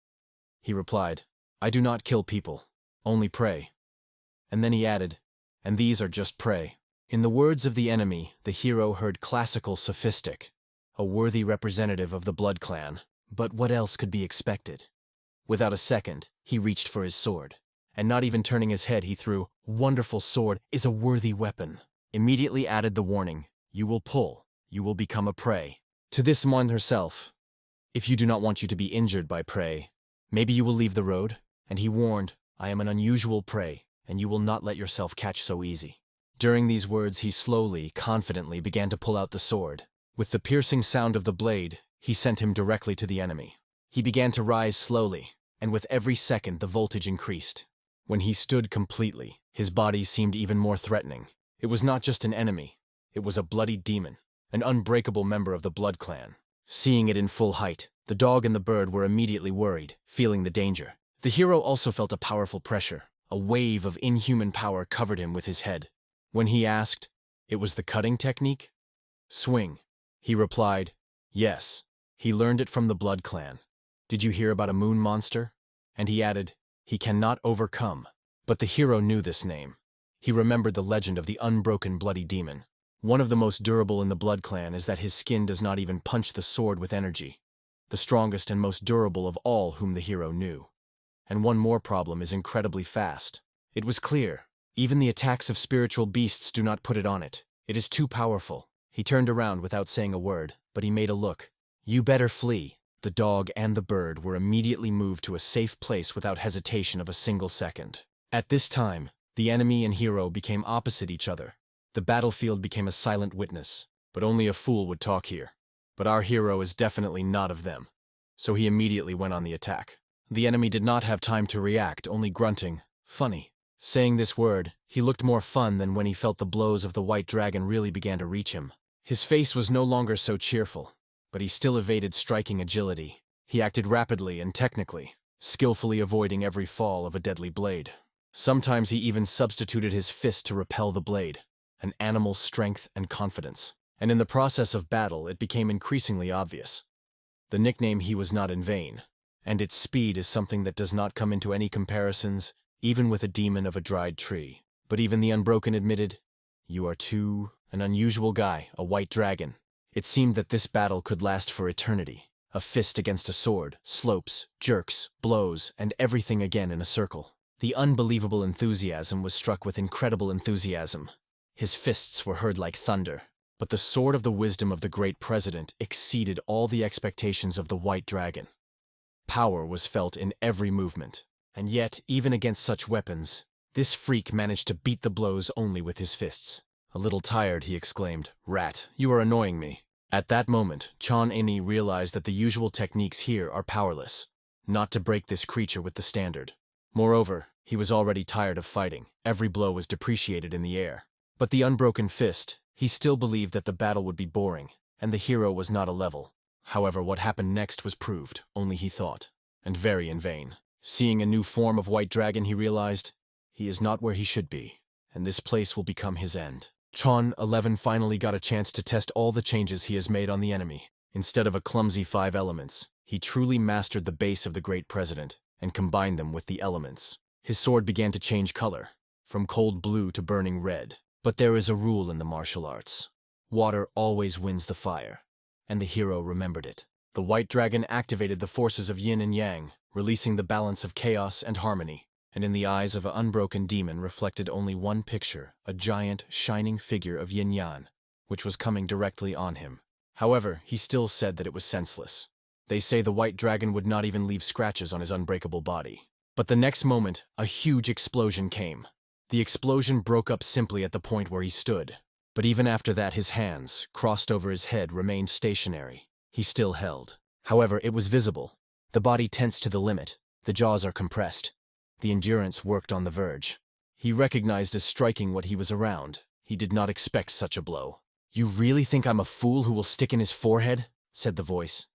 He replied, "I do not kill people, only prey." And then he added, "And these are just prey." In the words of the enemy, the hero heard classical sophistic, a worthy representative of the blood clan. But what else could be expected? Without a second, he reached for his sword. And not even turning his head, he threw, "Wonderful sword is a worthy weapon." Immediately added the warning, "You will pull, you will become a prey." To this Mon herself, "If you do not want you to be injured by prey, maybe you will leave the road?" And he warned, "I am an unusual prey, and you will not let yourself catch so easy." During these words, he slowly, confidently began to pull out the sword. With the piercing sound of the blade, he sent him directly to the enemy. He began to rise slowly, and with every second the voltage increased. When he stood completely, his body seemed even more threatening. It was not just an enemy, it was a bloody demon, an unbreakable member of the blood clan. Seeing it in full height, the dog and the bird were immediately worried, feeling the danger. The hero also felt a powerful pressure. A wave of inhuman power covered him with his head. When he asked, "It was the cutting technique?" "Swing." He replied, "Yes. He learned it from the blood clan. Did you hear about a moon monster?" And he added, "He cannot overcome." But the hero knew this name. He remembered the legend of the unbroken bloody demon. One of the most durable in the blood clan is that his skin does not even punch the sword with energy. The strongest and most durable of all whom the hero knew. And one more problem is incredibly fast. It was clear. Even the attacks of spiritual beasts do not put it on it. It is too powerful. He turned around without saying a word, but he made a look. "You better flee." The dog and the bird were immediately moved to a safe place without hesitation of a single second. At this time, the enemy and hero became opposite each other. The battlefield became a silent witness, but only a fool would talk here. But our hero is definitely not of them. So he immediately went on the attack. The enemy did not have time to react, only grunting, "Funny." Saying this word, he looked more fun than when he felt the blows of the white dragon really began to reach him. His face was no longer so cheerful, but he still evaded striking agility. He acted rapidly and technically, skillfully avoiding every fall of a deadly blade. Sometimes he even substituted his fist to repel the blade. an animal's strength and confidence. And in the process of battle, it became increasingly obvious. The nickname he was not in vain, and its speed is something that does not come into any comparisons, even with a demon of a dried tree. But even the Unbroken admitted, "You are an unusual guy, a white dragon." It seemed that this battle could last for eternity. A fist against a sword, slopes, jerks, blows, and everything again in a circle. The unbelievable enthusiasm was struck with incredible enthusiasm. His fists were heard like thunder. But the sword of the wisdom of the great president exceeded all the expectations of the white dragon. Power was felt in every movement. And yet, even against such weapons, this freak managed to beat the blows only with his fists. "A little tired," he exclaimed. "Rat, you are annoying me." At that moment, Chon Eni realized that the usual techniques here are powerless, not to break this creature with the standard. Moreover, he was already tired of fighting. Every blow was depreciated in the air. But the unbroken fist, he still believed that the battle would be boring, and the hero was not a level. However, what happened next was proved, only he thought, and very in vain. Seeing a new form of white dragon, he realized, he is not where he should be, and this place will become his end. Chon 11 finally got a chance to test all the changes he has made on the enemy. Instead of a clumsy 5 elements, he truly mastered the base of the great president, and combined them with the elements. His sword began to change color, from cold blue to burning red. But there is a rule in the martial arts. Water always wins the fire, and the hero remembered it. The white dragon activated the forces of yin and yang, releasing the balance of chaos and harmony, and in the eyes of an unbroken demon reflected only one picture, a giant, shining figure of yin-yang, which was coming directly on him. However, he still said that it was senseless. They say the white dragon would not even leave scratches on his unbreakable body. But the next moment, a huge explosion came. The explosion broke up simply at the point where he stood. But even after that, his hands, crossed over his head, remained stationary. He still held. However, it was visible. The body tensed to the limit. The jaws are compressed. The endurance worked on the verge. He recognized as striking what he was around. He did not expect such a blow. "You really think I'm a fool who will stick in his forehead?" said the voice.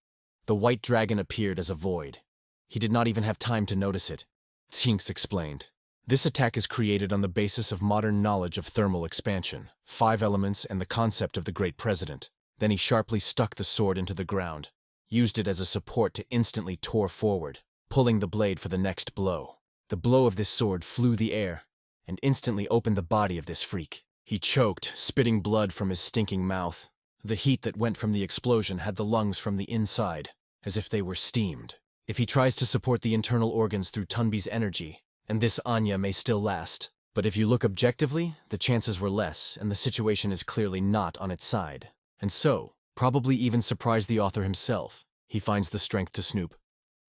The white dragon appeared as a void. He did not even have time to notice it. Tsinks explained. This attack is created on the basis of modern knowledge of thermal expansion, 5 elements, and the concept of the great president. Then he sharply stuck the sword into the ground, used it as a support to instantly tore forward, pulling the blade for the next blow. The blow of this sword flew the air, and instantly opened the body of this freak. He choked, spitting blood from his stinking mouth. The heat that went from the explosion had the lungs from the inside, as if they were steamed. If he tries to support the internal organs through Tunbi's energy, and this Anya may still last. But if you look objectively, the chances were less, and the situation is clearly not on its side. And so, probably even surprised the author himself, he finds the strength to snoop.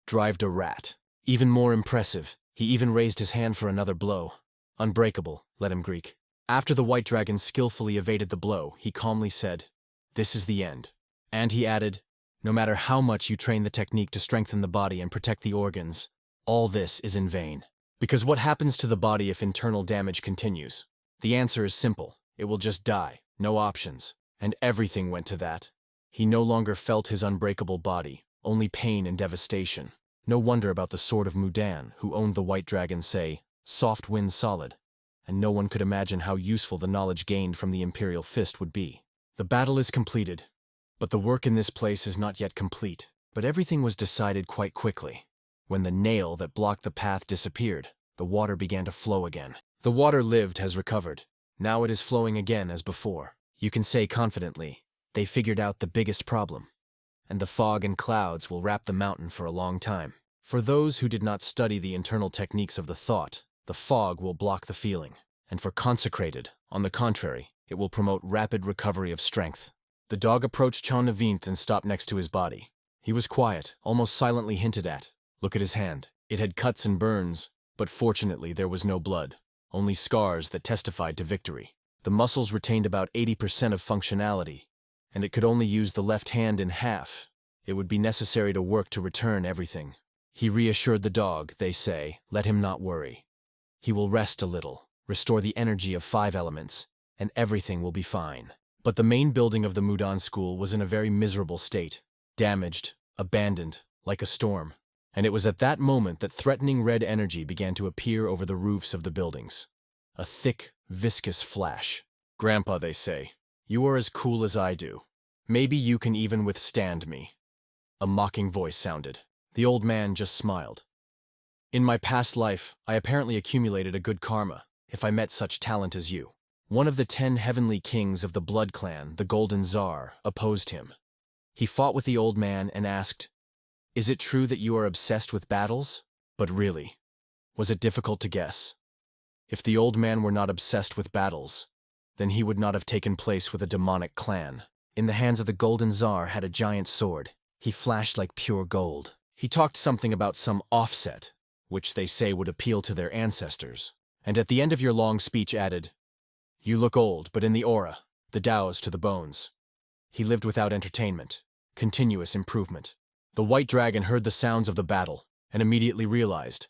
Drived a rat. Even more impressive, he even raised his hand for another blow. Unbreakable, let him Greek. After the white dragon skillfully evaded the blow, he calmly said, "This is the end." And he added, "No matter how much you train the technique to strengthen the body and protect the organs, all this is in vain. Because what happens to the body if internal damage continues? The answer is simple. It will just die. No options." And everything went to that. He no longer felt his unbreakable body, only pain and devastation. No wonder about the sword of Mudan, who owned the white dragon, say, "Soft wins solid." And no one could imagine how useful the knowledge gained from the Imperial Fist would be. The battle is completed, but the work in this place is not yet complete. But everything was decided quite quickly. When the nail that blocked the path disappeared, the water began to flow again. The water lived has recovered. Now it is flowing again as before. You can say confidently, they figured out the biggest problem. And the fog and clouds will wrap the mountain for a long time. For those who did not study the internal techniques of the thought, the fog will block the feeling. And for consecrated, on the contrary, it will promote rapid recovery of strength. The dog approached Chon 11 and stopped next to his body. He was quiet, almost silently hinted at. Look at his hand. It had cuts and burns, but fortunately there was no blood, only scars that testified to victory. The muscles retained about 80% of functionality, and it could only use the left hand in half. It would be necessary to work to return everything. He reassured the dog, they say, let him not worry. He will rest a little, restore the energy of 5 elements, and everything will be fine. But the main building of the Mudan school was in a very miserable state, damaged, abandoned, like a storm. And it was at that moment that threatening red energy began to appear over the roofs of the buildings. A thick, viscous flash. Grandpa, they say, you are as cool as I do. Maybe you can even withstand me. A mocking voice sounded. The old man just smiled. In my past life, I apparently accumulated a good karma, if I met such talent as you. One of the 10 heavenly kings of the blood clan, the Golden Tsar, opposed him. He fought with the old man and asked, "Is it true that you are obsessed with battles?" But really, was it difficult to guess? If the old man were not obsessed with battles, then he would not have taken place with a demonic clan. In the hands of the Golden Tsar had a giant sword. He flashed like pure gold. He talked something about some offset, which they say would appeal to their ancestors. And at the end of your long speech added, "You look old, but in the aura, the Tao's to the bones." He lived without entertainment, continuous improvement. The white dragon heard the sounds of the battle and immediately realized,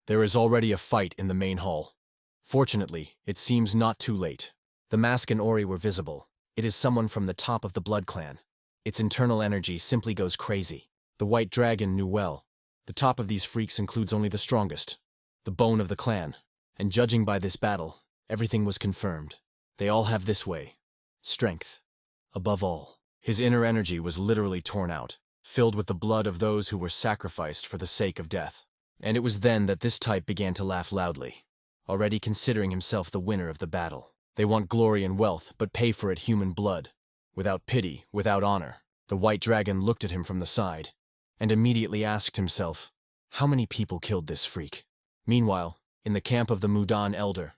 there is already a fight in the main hall. Fortunately, it seems not too late. The mask and Ori were visible. It is someone from the top of the blood clan. Its internal energy simply goes crazy. The white dragon knew well. The top of these freaks includes only the strongest, the bone of the clan. And judging by this battle, everything was confirmed. They all have this way. Strength. Above all. His inner energy was literally torn out, filled with the blood of those who were sacrificed for the sake of death. And it was then that this type began to laugh loudly, already considering himself the winner of the battle. They want glory and wealth, but pay for it human blood. Without pity, without honor. The white dragon looked at him from the side, and immediately asked himself, how many people killed this freak? Meanwhile, in the camp of the Mudan elder,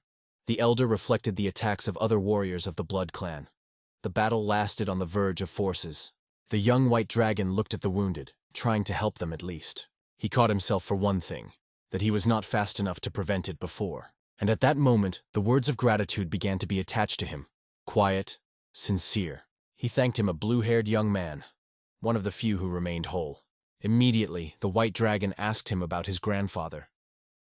the elder reflected the attacks of other warriors of the blood clan. The battle lasted on the verge of forces. The young white dragon looked at the wounded, trying to help them at least. He caught himself for one thing, that he was not fast enough to prevent it before. And at that moment, the words of gratitude began to be attached to him. Quiet, sincere. He thanked him, a blue-haired young man, one of the few who remained whole. Immediately, the white dragon asked him about his grandfather.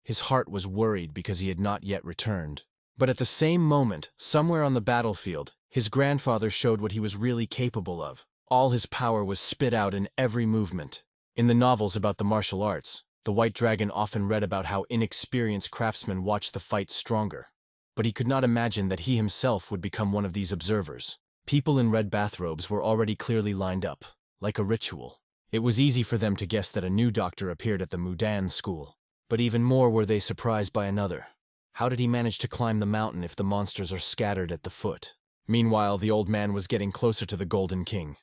His heart was worried because he had not yet returned. But at the same moment, somewhere on the battlefield, his grandfather showed what he was really capable of. All his power was spit out in every movement. In the novels about the martial arts, the white dragon often read about how inexperienced craftsmen watched the fight stronger. But he could not imagine that he himself would become one of these observers. People in red bathrobes were already clearly lined up, like a ritual. It was easy for them to guess that a new doctor appeared at the Mudan school. But even more were they surprised by another. How did he manage to climb the mountain if the monsters are scattered at the foot? Meanwhile, the old man was getting closer to the Golden King.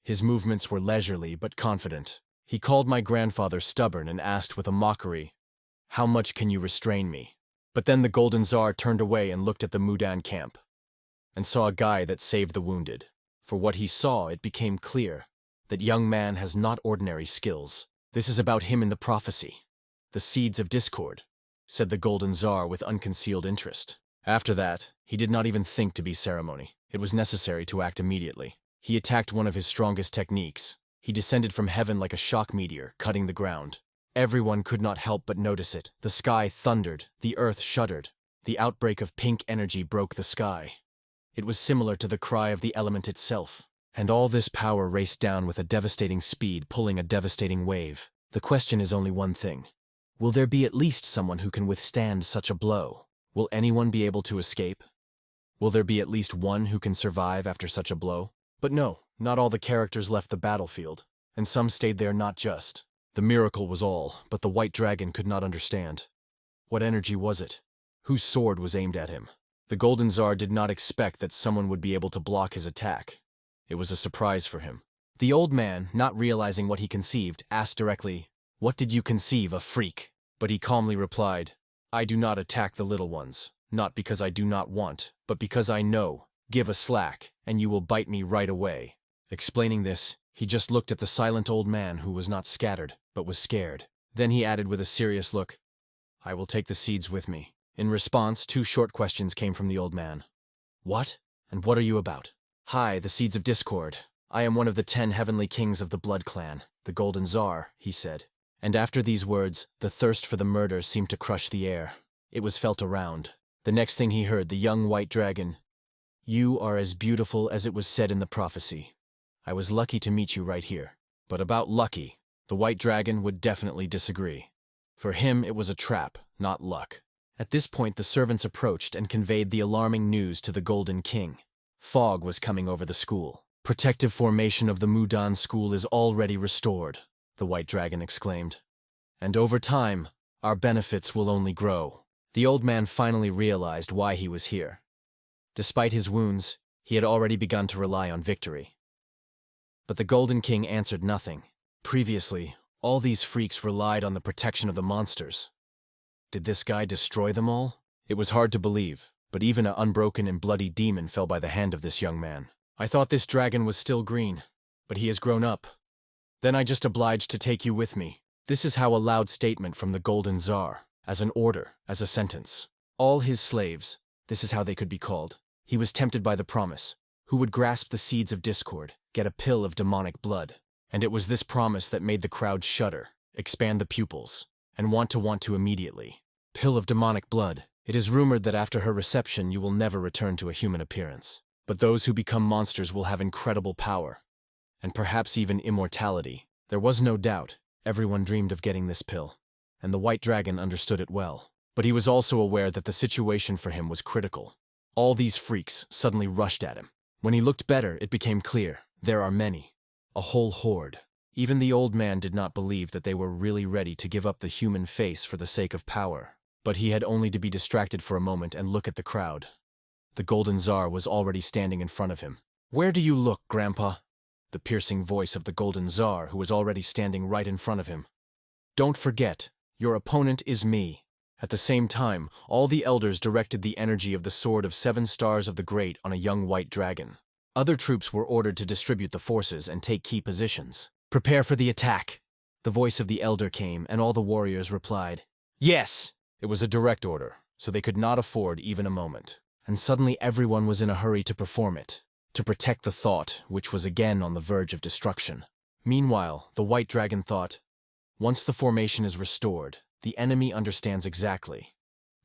His movements were leisurely but confident. He called my grandfather stubborn and asked with a mockery, "How much can you restrain me?" But then the Golden Tsar turned away and looked at the Mudan camp, and saw a guy that saved the wounded. For what he saw, it became clear that young man has not ordinary skills. This is about him in the prophecy. The seeds of discord, said the Golden Tsar with unconcealed interest. After that, he did not even think to be ceremony. It was necessary to act immediately. He attacked one of his strongest techniques. He descended from heaven like a shock meteor, cutting the ground. Everyone could not help but notice it. The sky thundered, the earth shuddered. The outbreak of pink energy broke the sky. It was similar to the cry of the element itself. And all this power raced down with a devastating speed, pulling a devastating wave. The question is only one thing. Will there be at least someone who can withstand such a blow? Will anyone be able to escape? Will there be at least one who can survive after such a blow? But no, not all the characters left the battlefield, and some stayed there not just. The miracle was all, but the white dragon could not understand. What energy was it? Whose sword was aimed at him? The Golden Tsar did not expect that someone would be able to block his attack. It was a surprise for him. The old man, not realizing what he conceived, asked directly, "What did you conceive, a freak?" But he calmly replied, "I do not attack the little ones, not because I do not want, but because I know. Give a slack, and you will bite me right away." Explaining this, he just looked at the silent old man who was not scattered, but was scared. Then he added with a serious look, "I will take the seeds with me." In response, 2 short questions came from the old man. "What? And what are you about?" "Hi, the seeds of discord. I am one of the 10 heavenly kings of the blood clan, the Golden Tsar," he said. And after these words, the thirst for the murder seemed to crush the air. It was felt around. The next thing he heard, the young white dragon, "You are as beautiful as it was said in the prophecy. I was lucky to meet you right here." But about lucky, the white dragon would definitely disagree. For him, it was a trap, not luck. At this point, the servants approached and conveyed the alarming news to the Golden King. Fog was coming over the school. "Protective formation of the Mudan school is already restored," the White Dragon exclaimed. "And over time, our benefits will only grow." The old man finally realized why he was here. Despite his wounds, he had already begun to rely on victory. But the Golden King answered nothing. Previously, all these freaks relied on the protection of the monsters. Did this guy destroy them all? It was hard to believe, but even an unbroken and bloody demon fell by the hand of this young man. "I thought this dragon was still green, but he has grown up. Then I just obliged to take you with me." This is how a loud statement from the Golden Tsar, as an order, as a sentence. All his slaves, this is how they could be called. He was tempted by the promise. Who would grasp the seeds of discord, get a pill of demonic blood? And it was this promise that made the crowd shudder, expand the pupils, and want to immediately. Pill of demonic blood. It is rumored that after her reception you will never return to a human appearance. But those who become monsters will have incredible power, and perhaps even immortality. There was no doubt. Everyone dreamed of getting this pill, and the White Dragon understood it well. But he was also aware that the situation for him was critical. All these freaks suddenly rushed at him. When he looked better, it became clear. There are many. A whole horde. Even the old man did not believe that they were really ready to give up the human face for the sake of power. But he had only to be distracted for a moment and look at the crowd. The Golden Tsar was already standing in front of him. "Where do you look, Grandpa?" The piercing voice of the Golden Tsar, who was already standing right in front of him. "Don't forget, your opponent is me." At the same time, all the elders directed the energy of the Sword of 7 Stars of the Great on a young white dragon. Other troops were ordered to distribute the forces and take key positions. "Prepare for the attack." The voice of the elder came, and all the warriors replied, "Yes!" It was a direct order, so they could not afford even a moment. And suddenly everyone was in a hurry to perform it, to protect the thought, which was again on the verge of destruction. Meanwhile, the White Dragon thought, once the formation is restored, the enemy understands exactly.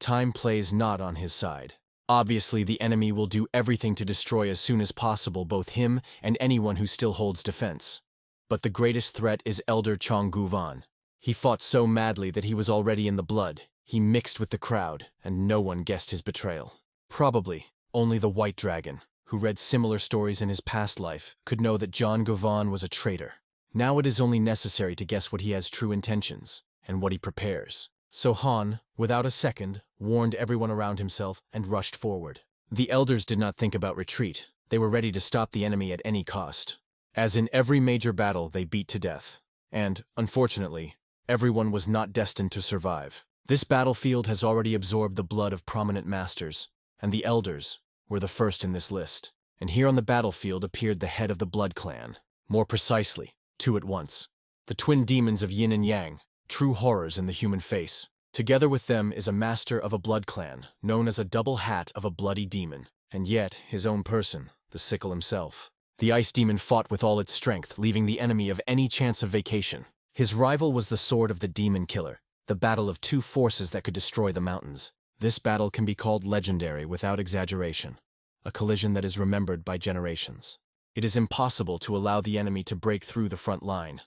Time plays not on his side. Obviously, the enemy will do everything to destroy as soon as possible both him and anyone who still holds defense. But the greatest threat is Elder Chong-Guvan. He fought so madly that he was already in the blood. He mixed with the crowd, and no one guessed his betrayal. Probably, only the White Dragon, who read similar stories in his past life, could know that John Guvan was a traitor. Now it is only necessary to guess what he has true intentions, and what he prepares. So Han, without a second, warned everyone around himself and rushed forward. The elders did not think about retreat. They were ready to stop the enemy at any cost. As in every major battle, they beat to death. And, unfortunately, everyone was not destined to survive. This battlefield has already absorbed the blood of prominent masters, and the elders were the first in this list. And here on the battlefield appeared the head of the Blood Clan. More precisely, 2 at once. The twin demons of Yin and Yang, true horrors in the human face. Together with them is a master of a blood clan, known as a double hat of a bloody demon, and yet his own person, the sickle himself. The ice demon fought with all its strength, leaving the enemy of any chance of vacation. His rival was the sword of the demon killer, the battle of 2 forces that could destroy the mountains. This battle can be called legendary without exaggeration, a collision that is remembered by generations. It is impossible to allow the enemy to break through the front line.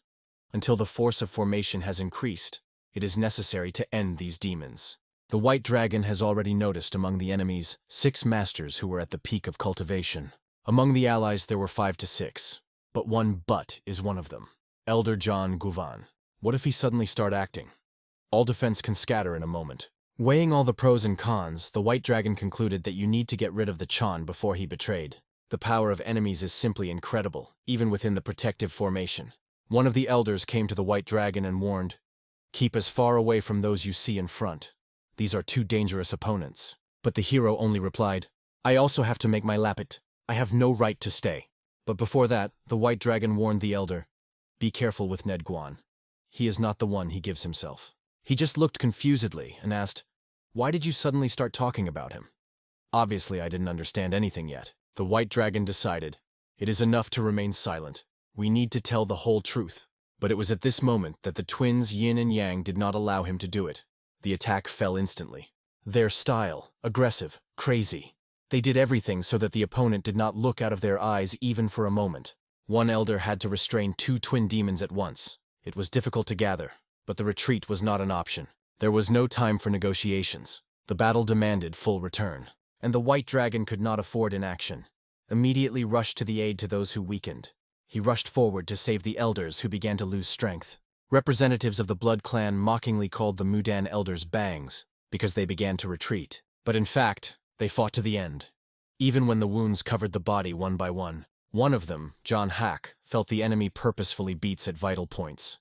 Until the force of formation has increased, it is necessary to end these demons. The White Dragon has already noticed among the enemies 6 masters who were at the peak of cultivation. Among the allies there were 5 to 6, but one but is one of them. Elder John Guvan. What if he suddenly start acting? All defense can scatter in a moment. Weighing all the pros and cons, the White Dragon concluded that you need to get rid of the Chan before he betrayed. The power of enemies is simply incredible, even within the protective formation. One of the elders came to the White Dragon and warned, "Keep as far away from those you see in front. These are 2 dangerous opponents." But the hero only replied, "I also have to make my lapit. I have no right to stay." But before that, the White Dragon warned the elder, "Be careful with Ned Guan. He is not the one he gives himself." He just looked confusedly and asked, "Why did you suddenly start talking about him?" Obviously, I didn't understand anything yet. The White Dragon decided, it is enough to remain silent. We need to tell the whole truth. But it was at this moment that the twins Yin and Yang did not allow him to do it. The attack fell instantly. Their style, aggressive, crazy. They did everything so that the opponent did not look out of their eyes even for a moment. One elder had to restrain 2 twin demons at once. It was difficult to gather, but the retreat was not an option. There was no time for negotiations. The battle demanded full return, and the white dragon could not afford inaction. Immediately rushed to the aid to those who weakened. He rushed forward to save the elders who began to lose strength. Representatives of the Blood Clan mockingly called the Mudan elders bangs because they began to retreat. But in fact, they fought to the end. Even when the wounds covered the body one by one of them, John Hack, felt the enemy purposefully beats at vital points.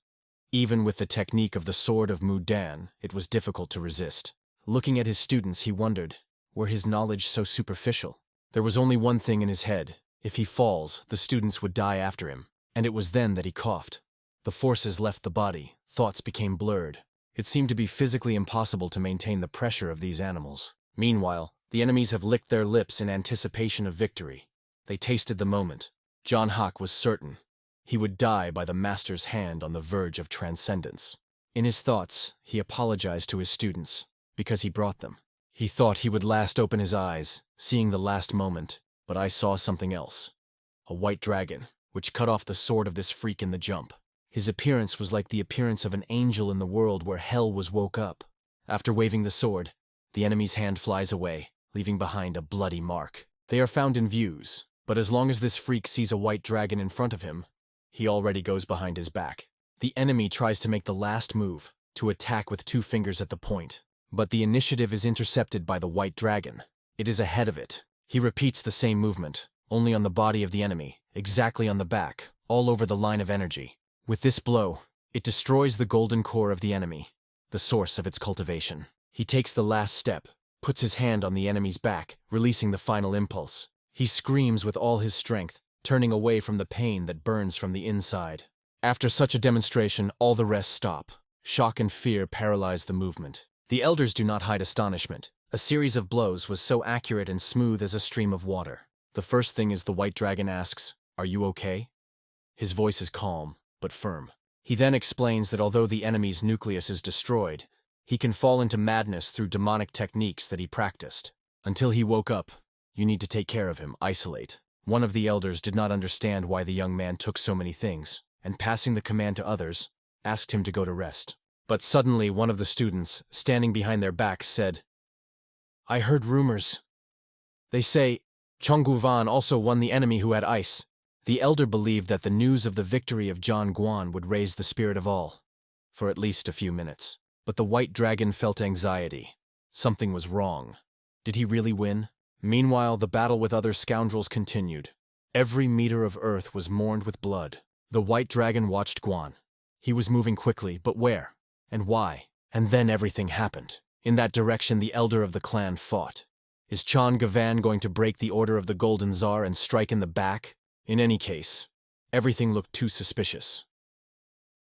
Even with the technique of the Sword of Mudan, it was difficult to resist. Looking at his students, he wondered, were his knowledge so superficial? There was only one thing in his head. If he falls, the students would die after him. And it was then that he coughed. The forces left the body, thoughts became blurred. It seemed to be physically impossible to maintain the pressure of these animals. Meanwhile, the enemies have licked their lips in anticipation of victory. They tasted the moment. John Hack was certain. He would die by the master's hand on the verge of transcendence. In his thoughts, he apologized to his students, because he brought them. He thought he would last open his eyes, seeing the last moment, but I saw something else. A white dragon, which cut off the sword of this freak in the jump. His appearance was like the appearance of an angel in the world where hell was woke up. After waving the sword, the enemy's hand flies away, leaving behind a bloody mark. They are found in views, but as long as this freak sees a white dragon in front of him, he already goes behind his back. The enemy tries to make the last move, to attack with 2 fingers at the point. But the initiative is intercepted by the white dragon. It is ahead of it. He repeats the same movement, only on the body of the enemy, exactly on the back, all over the line of energy. With this blow, it destroys the golden core of the enemy, the source of its cultivation. He takes the last step, puts his hand on the enemy's back, releasing the final impulse. He screams with all his strength, turning away from the pain that burns from the inside. After such a demonstration, all the rest stop. Shock and fear paralyze the movement. The elders do not hide astonishment. A series of blows was so accurate and smooth as a stream of water. The first thing is the white dragon asks, "Are you okay?" His voice is calm, but firm. He then explains that although the enemy's nucleus is destroyed, he can fall into madness through demonic techniques that he practiced. Until he woke up, you need to take care of him, isolate. One of the elders did not understand why the young man took so many things, and passing the command to others, asked him to go to rest. But suddenly one of the students, standing behind their backs, said, "I heard rumors. They say Chongguvan also won the enemy who had ice." The elder believed that the news of the victory of John Guan would raise the spirit of all, for at least a few minutes. But the white dragon felt anxiety. Something was wrong. Did he really win? Meanwhile, the battle with other scoundrels continued. Every meter of earth was mourned with blood. The white dragon watched Guan. He was moving quickly, but where? And why? And then everything happened. In that direction, the elder of the clan fought. Is Chon Gavan going to break the order of the Golden Tsar and strike in the back? In any case, everything looked too suspicious.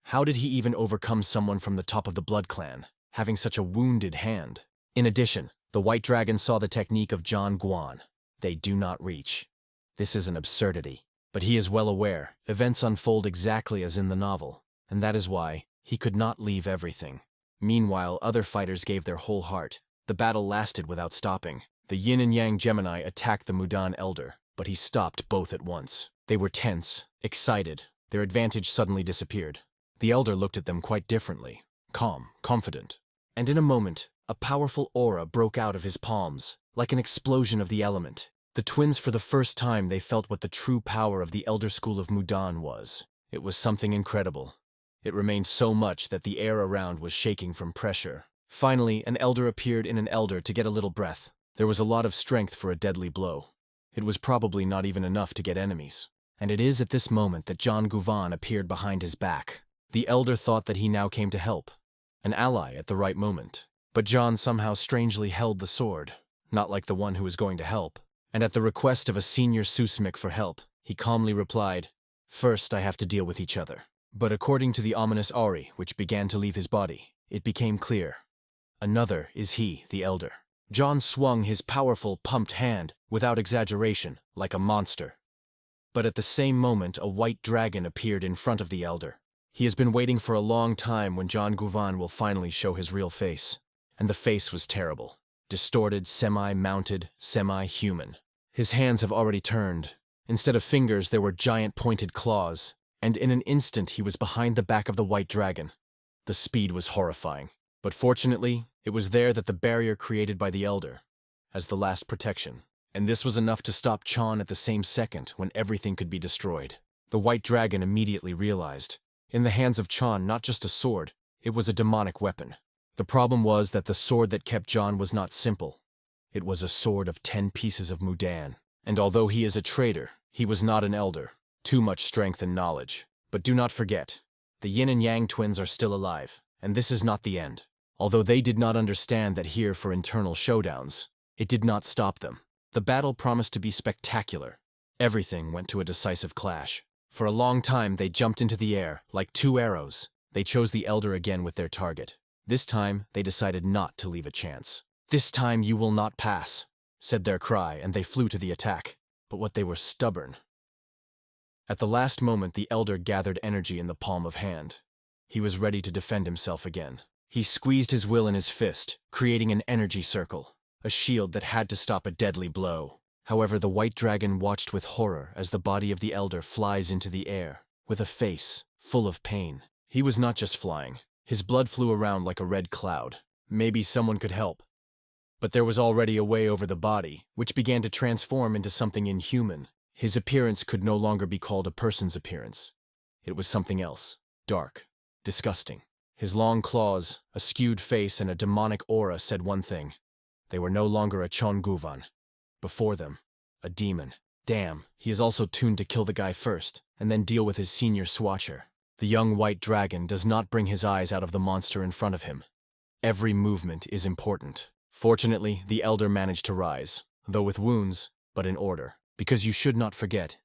How did he even overcome someone from the top of the Blood Clan, having such a wounded hand? In addition, the white dragon saw the technique of John Guan. They do not reach. This is an absurdity. But he is well aware, events unfold exactly as in the novel, and that is why he could not leave everything. Meanwhile, other fighters gave their whole heart. The battle lasted without stopping. The Yin and Yang Gemini attacked the Mudan elder, but he stopped both at once. They were tense, excited. Their advantage suddenly disappeared. The elder looked at them quite differently, calm, confident. And in a moment, a powerful aura broke out of his palms, like an explosion of the element. The twins, for the first time, they felt what the true power of the elder school of Mudan was. It was something incredible. It remained so much that the air around was shaking from pressure. Finally, an elder appeared in an elder to get a little breath. There was a lot of strength for a deadly blow. It was probably not even enough to get enemies. And it is at this moment that John Guvan appeared behind his back. The elder thought that he now came to help, an ally at the right moment. But John somehow strangely held the sword, not like the one who was going to help. And at the request of a senior Susmik for help, he calmly replied, "First I have to deal with each other." But according to the ominous Ari, which began to leave his body, it became clear. Another is he, the elder. John swung his powerful, pumped hand, without exaggeration, like a monster. But at the same moment, a white dragon appeared in front of the elder. He has been waiting for a long time when John Guvan will finally show his real face. And the face was terrible. Distorted, semi-mounted, semi-human. His hands have already turned. Instead of fingers, there were giant pointed claws. And in an instant he was behind the back of the white dragon. The speed was horrifying. But fortunately, It was there that the barrier created by the Elder, as the last protection. And this was enough to stop Chan at the same second when everything could be destroyed. The White Dragon immediately realized, in the hands of Chan, not just a sword, it was a demonic weapon. The problem was that the sword that kept Chan was not simple. It was a sword of 10 pieces of Mudan. And although he is a traitor, he was not an elder. Too much strength and knowledge. But do not forget, the Yin and Yang twins are still alive, and this is not the end. Although they did not understand that here for internal showdowns, it did not stop them. The battle promised to be spectacular. Everything went to a decisive clash. For a long time they jumped into the air, like 2 arrows. They chose the Elder again with their target. This time, they decided not to leave a chance. "This time you will not pass," said their cry, and they flew to the attack. But what they were stubborn. At the last moment, the Elder gathered energy in the palm of hand. He was ready to defend himself again. He squeezed his will in his fist, creating an energy circle, a shield that had to stop a deadly blow. However, the White Dragon watched with horror as the body of the Elder flies into the air, with a face full of pain. He was not just flying. His blood flew around like a red cloud. Maybe someone could help. But there was already a way over the body, which began to transform into something inhuman. His appearance could no longer be called a person's appearance. It was something else, dark, disgusting. His long claws, a skewed face, and a demonic aura said one thing. They were no longer a Chonguvan. Before them, a demon. Damn, he is also tuned to kill the guy first, and then deal with his senior swatcher. The young White Dragon does not bring his eyes out of the monster in front of him. Every movement is important. Fortunately, the Elder managed to rise, though with wounds, but in order. Because you should not forget,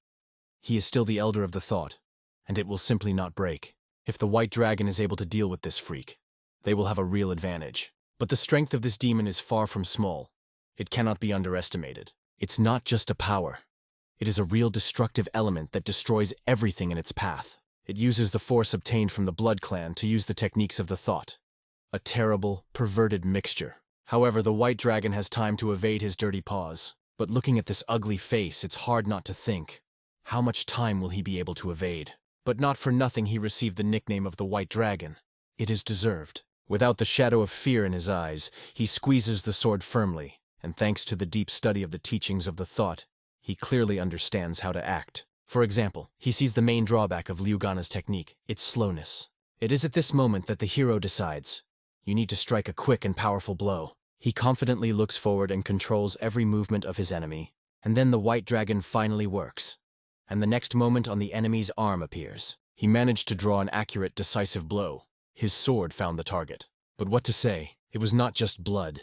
he is still the Elder of the Thought, and it will simply not break. If the White Dragon is able to deal with this freak, they will have a real advantage. But the strength of this demon is far from small. It cannot be underestimated. It's not just a power. It is a real destructive element that destroys everything in its path. It uses the force obtained from the Blood Clan to use the techniques of the Thought. A terrible, perverted mixture. However, the White Dragon has time to evade his dirty paws. But looking at this ugly face, it's hard not to think, how much time will he be able to evade? But not for nothing he received the nickname of the White Dragon. It is deserved. Without the shadow of fear in his eyes, he squeezes the sword firmly, and thanks to the deep study of the teachings of the Thought, he clearly understands how to act. For example, he sees the main drawback of Liu Gana's technique, its slowness. It is at this moment that the hero decides, you need to strike a quick and powerful blow. He confidently looks forward and controls every movement of his enemy. And then the White Dragon finally works. And the next moment on the enemy's arm appears. He managed to draw an accurate, decisive blow. His sword found the target. But what to say, it was not just blood.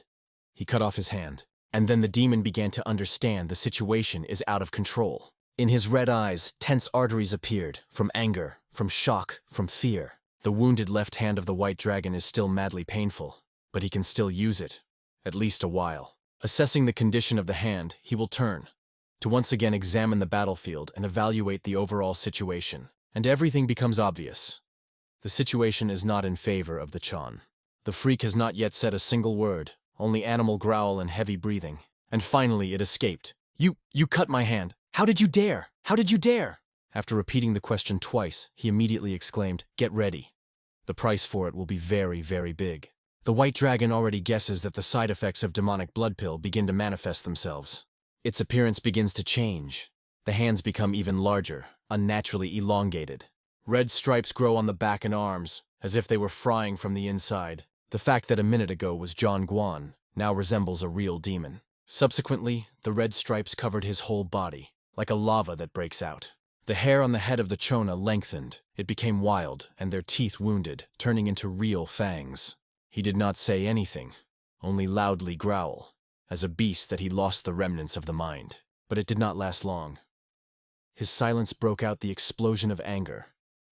He cut off his hand. And then the demon began to understand the situation is out of control. In his red eyes, tense arteries appeared, from anger, from shock, from fear. The wounded left hand of the White Dragon is still madly painful, but he can still use it. At least a while. Assessing the condition of the hand, he will turn, to once again examine the battlefield and evaluate the overall situation. And everything becomes obvious. The situation is not in favor of the Chan. The freak has not yet said a single word, only animal growl and heavy breathing. And finally it escaped. You cut my hand. How did you dare? How did you dare? After repeating the question twice, he immediately exclaimed, "Get ready. The price for it will be very, very big." The White Dragon already guesses that the side effects of demonic blood pill begin to manifest themselves. Its appearance begins to change. The hands become even larger, unnaturally elongated. Red stripes grow on the back and arms, as if they were frying from the inside. The fact that a minute ago was John Guan now resembles a real demon. Subsequently, the red stripes covered his whole body, like a lava that breaks out. The hair on the head of the Chona lengthened. It became wild, and their teeth wounded, turning into real fangs. He did not say anything, only loudly growl, as a beast that he lost the remnants of the mind. But it did not last long. His silence broke out the explosion of anger.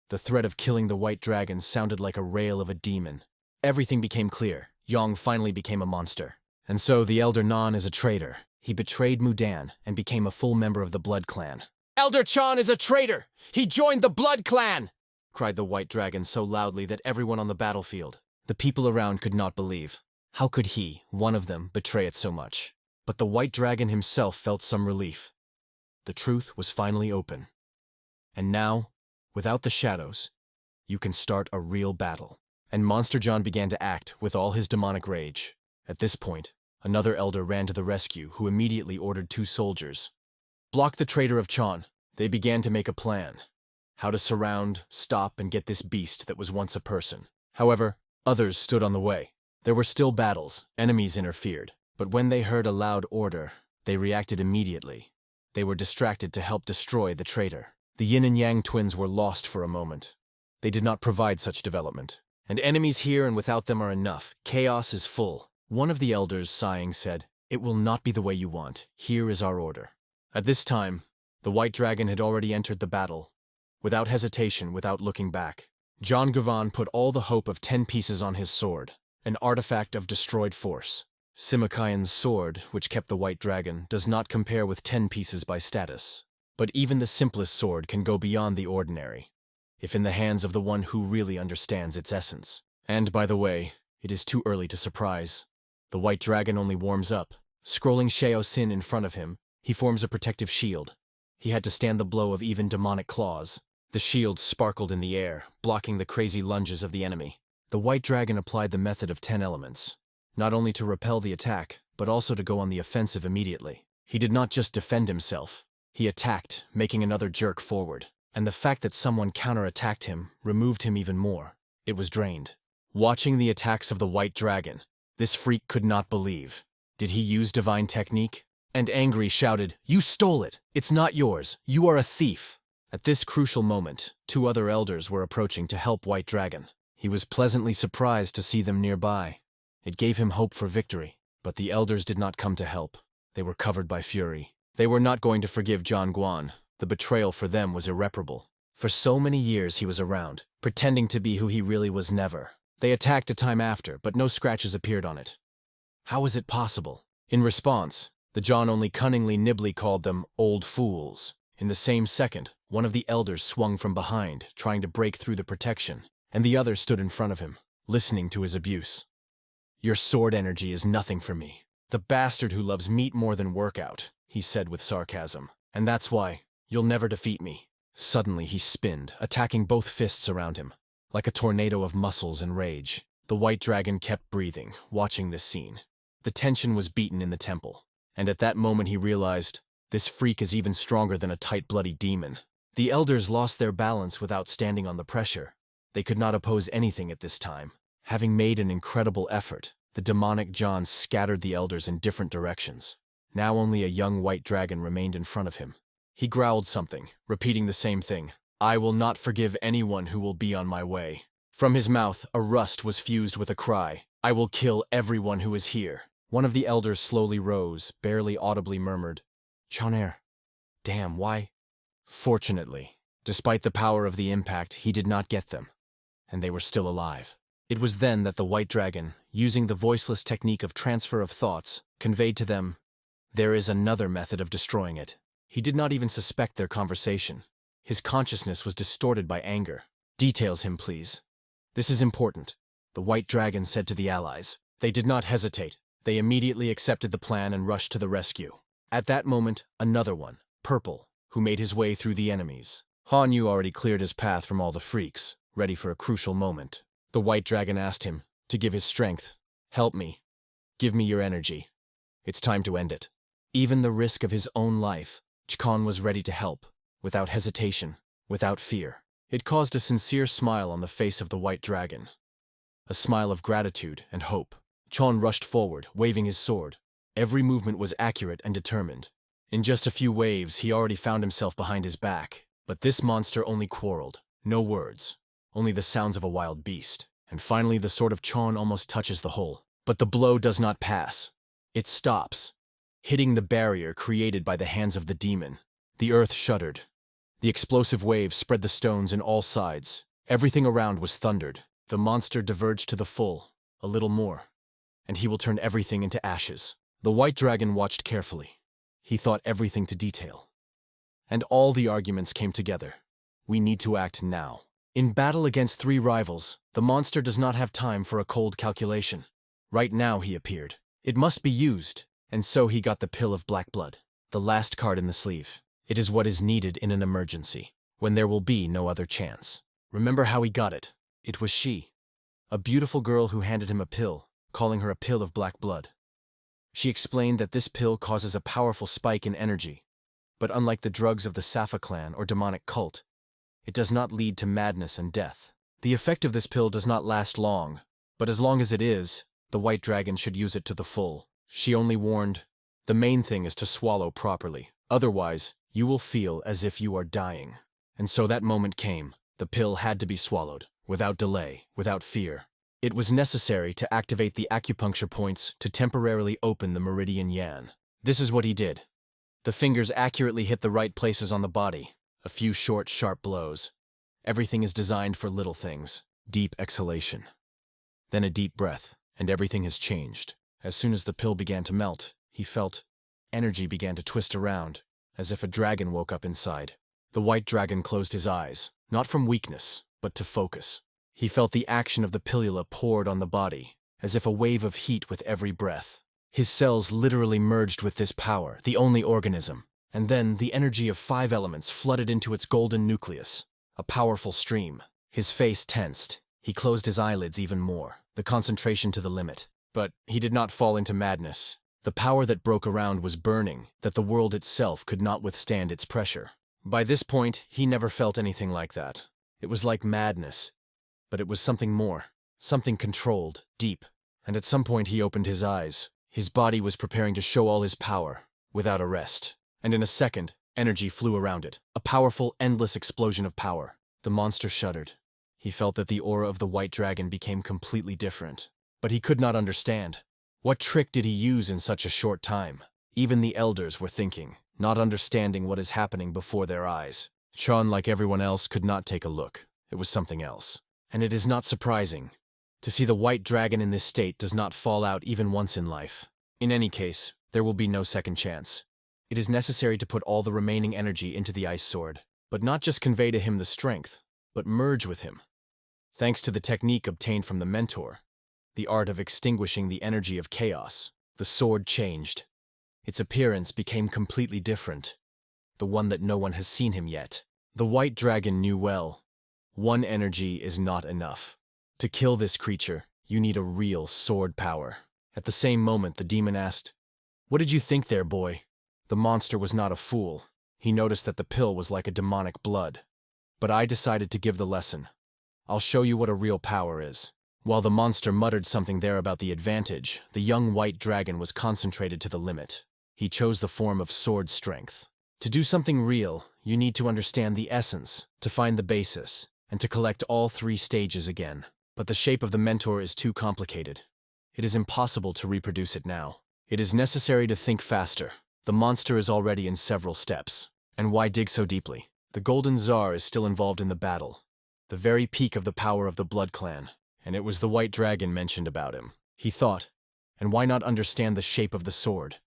The threat of killing the White Dragon sounded like a rail of a demon. Everything became clear. Yong finally became a monster. And so the Elder Nan is a traitor. He betrayed Mudan and became a full member of the Blood Clan. "Elder Chan is a traitor! He joined the Blood Clan!" cried the White Dragon so loudly that everyone on the battlefield, the people around, could not believe. How could he, one of them, betray it so much? But the White Dragon himself felt some relief. The truth was finally open. And now, without the shadows, you can start a real battle. And Monster John began to act with all his demonic rage. At this point, another elder ran to the rescue, who immediately ordered 2 soldiers. Block the traitor of Chon. They began to make a plan. How to surround, stop, and get this beast that was once a person. However, others stood on the way. There were still battles, enemies interfered, but when they heard a loud order, they reacted immediately. They were distracted to help destroy the traitor. The yin and yang twins were lost for a moment. They did not provide such development. And enemies here and without them are enough. Chaos is full. One of the elders, sighing, said, "It will not be the way you want. Here is our order." At this time, the white dragon had already entered the battle. Without hesitation, without looking back, John Gavan put all the hope of 10 pieces on his sword, an artifact of destroyed force. Simakayan's sword, which kept the white dragon, does not compare with 10 pieces by status. But even the simplest sword can go beyond the ordinary, if in the hands of the one who really understands its essence. And, by the way, it is too early to surprise. The white dragon only warms up. Scrolling Shao Sin in front of him, he forms a protective shield. He had to stand the blow of even demonic claws. The shield sparkled in the air, blocking the crazy lunges of the enemy. The white dragon applied the method of 10 elements, not only to repel the attack, but also to go on the offensive immediately. He did not just defend himself. He attacked, making another jerk forward. And the fact that someone counterattacked him removed him even more. It was drained. Watching the attacks of the white dragon, this freak could not believe. Did he use divine technique? And angry shouted, "You stole it! It's not yours! You are a thief!" At this crucial moment, 2 other elders were approaching to help White Dragon. He was pleasantly surprised to see them nearby. It gave him hope for victory. But the elders did not come to help. They were covered by fury. They were not going to forgive John Guan. The betrayal for them was irreparable. For so many years he was around, pretending to be who he really was never. They attacked a time after, but no scratches appeared on it. How was it possible? In response, the John only cunningly nimbly called them old fools. In the same second, one of the elders swung from behind, trying to break through the protection, and the other stood in front of him, listening to his abuse. "Your sword energy is nothing for me. The bastard who loves meat more than workout," he said with sarcasm. "And that's why you'll never defeat me." Suddenly he spinned, attacking both fists around him. Like a tornado of muscles and rage, the white dragon kept breathing, watching this scene. The tension was beaten in the temple, and at that moment he realized, this freak is even stronger than a tight bloody demon. The elders lost their balance without standing on the pressure. They could not oppose anything at this time. Having made an incredible effort, the demonic John scattered the elders in different directions. Now only a young white dragon remained in front of him. He growled something, repeating the same thing. "I will not forgive anyone who will be on my way." From his mouth, a rust was fused with a cry. "I will kill everyone who is here." One of the elders slowly rose, barely audibly murmured, "Chonair. Damn, why?" Fortunately, despite the power of the impact, he did not get them, and they were still alive. It was then that the white dragon, using the voiceless technique of transfer of thoughts, conveyed to them, "There is another method of destroying it." He did not even suspect their conversation. His consciousness was distorted by anger. "Details him, please. This is important," the white dragon said to the allies. They did not hesitate. They immediately accepted the plan and rushed to the rescue. At that moment, another one, Purple, who made his way through the enemies. Han Yu already cleared his path from all the freaks, ready for a crucial moment. The white dragon asked him to give his strength. "Help me. Give me your energy. It's time to end it." Even the risk of his own life, Chkon was ready to help, without hesitation, without fear. It caused a sincere smile on the face of the white dragon. A smile of gratitude and hope. Chon rushed forward, waving his sword. Every movement was accurate and determined. In just a few waves, he already found himself behind his back. But this monster only quarreled. No words. Only the sounds of a wild beast. And finally the sword of Chon almost touches the hole. But the blow does not pass. It stops, hitting the barrier created by the hands of the demon. The earth shuddered. The explosive waves spread the stones in all sides. Everything around was thundered. The monster diverged to the full, a little more, and he will turn everything into ashes. The white dragon watched carefully. He thought everything to detail. And all the arguments came together. We need to act now. In battle against 3 rivals, the monster does not have time for a cold calculation. Right now he appeared. It must be used, and so he got the pill of black blood, the last card in the sleeve. It is what is needed in an emergency, when there will be no other chance. Remember how he got it. It was she, a beautiful girl who handed him a pill, calling her a pill of black blood. She explained that this pill causes a powerful spike in energy, but unlike the drugs of the Safa clan or demonic cult, it does not lead to madness and death. The effect of this pill does not last long, but as long as it is, the white dragon should use it to the full. She only warned, the main thing is to swallow properly. Otherwise, you will feel as if you are dying. And so that moment came. The pill had to be swallowed, without delay, without fear. It was necessary to activate the acupuncture points to temporarily open the meridian yan. This is what he did. The fingers accurately hit the right places on the body. A few short, sharp blows. Everything is designed for little things. Deep exhalation. Then a deep breath, and everything has changed. As soon as the pill began to melt, he felt energy began to twist around, as if a dragon woke up inside. The white dragon closed his eyes, not from weakness, but to focus. He felt the action of the pilula poured on the body, as if a wave of heat with every breath. His cells literally merged with this power, the only organism, and then the energy of 5 elements flooded into its golden nucleus. A powerful stream. His face tensed. He closed his eyelids even more, the concentration to the limit. But he did not fall into madness. The power that broke around was burning, that the world itself could not withstand its pressure. By this point, he never felt anything like that. It was like madness, but it was something more, something controlled, deep. And at some point he opened his eyes. His body was preparing to show all his power, without a rest. And in a second, energy flew around it, a powerful, endless explosion of power. The monster shuddered. He felt that the aura of the white dragon became completely different. But he could not understand. What trick did he use in such a short time? Even the elders were thinking, not understanding what is happening before their eyes. Chon, like everyone else, could not take a look. It was something else. And it is not surprising. To see the white dragon in this state does not fall out even once in life. In any case, there will be no second chance. It is necessary to put all the remaining energy into the ice sword, but not just convey to him the strength, but merge with him. Thanks to the technique obtained from the mentor, the art of extinguishing the energy of chaos, the sword changed. Its appearance became completely different, the one that no one has seen him yet. The white dragon knew well, one energy is not enough. To kill this creature, you need a real sword power. At the same moment, the demon asked, "What did you think there, boy?" The monster was not a fool. He noticed that the pill was like a demonic blood. But I decided to give the lesson. I'll show you what a real power is. While the monster muttered something there about the advantage, the young white dragon was concentrated to the limit. He chose the form of sword strength. To do something real, you need to understand the essence, to find the basis, and to collect all 3 stages again. But the shape of the mentor is too complicated. It is impossible to reproduce it now. It is necessary to think faster. The monster is already in several steps. And why dig so deeply? The Golden Tsar is still involved in the battle, the very peak of the power of the Blood Clan, and it was the white dragon mentioned about him. He thought, and why not understand the shape of the sword?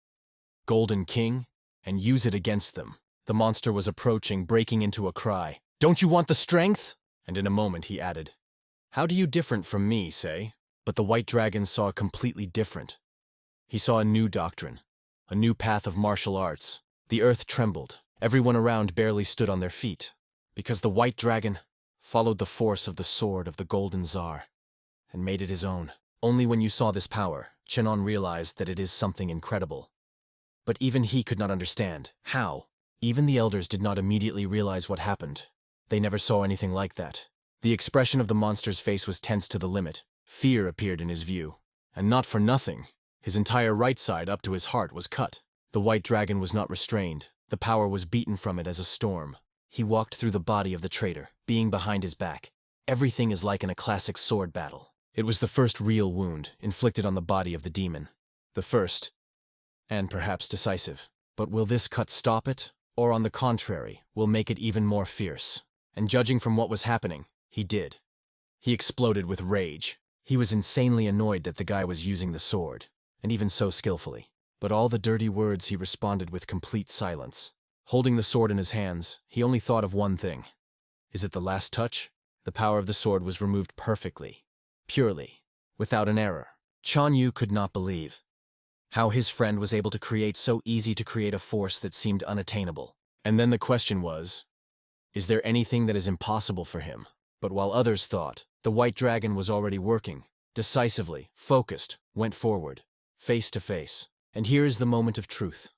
Golden King, and use it against them. The monster was approaching, breaking into a cry. "Don't you want the strength?" And in a moment he added, "How do you different from me, say?" But the white dragon saw completely different. He saw a new doctrine, a new path of martial arts. The earth trembled. Everyone around barely stood on their feet, because the white dragon followed the force of the sword of the Golden Tsar and made it his own. Only when you saw this power, Chenon realized that it is something incredible. But even he could not understand. How? Even the elders did not immediately realize what happened. They never saw anything like that. The expression of the monster's face was tense to the limit. Fear appeared in his view. And not for nothing. His entire right side up to his heart was cut. The white dragon was not restrained. The power was beaten from it as a storm. He walked through the body of the traitor, being behind his back. Everything is like in a classic sword battle. It was the first real wound inflicted on the body of the demon. The first, and perhaps decisive. But will this cut stop it? Or on the contrary, will make it even more fierce? And judging from what was happening, he did. He exploded with rage. He was insanely annoyed that the guy was using the sword, and even so skillfully. But all the dirty words he responded with complete silence. Holding the sword in his hands, he only thought of one thing. Is it the last touch? The power of the sword was removed perfectly, purely, without an error. Chan Yu could not believe how his friend was able to create so easy to create a force that seemed unattainable. And then the question was, is there anything that is impossible for him? But while others thought, the white dragon was already working. decisively, focused, went forward, face to face. And here is the moment of truth.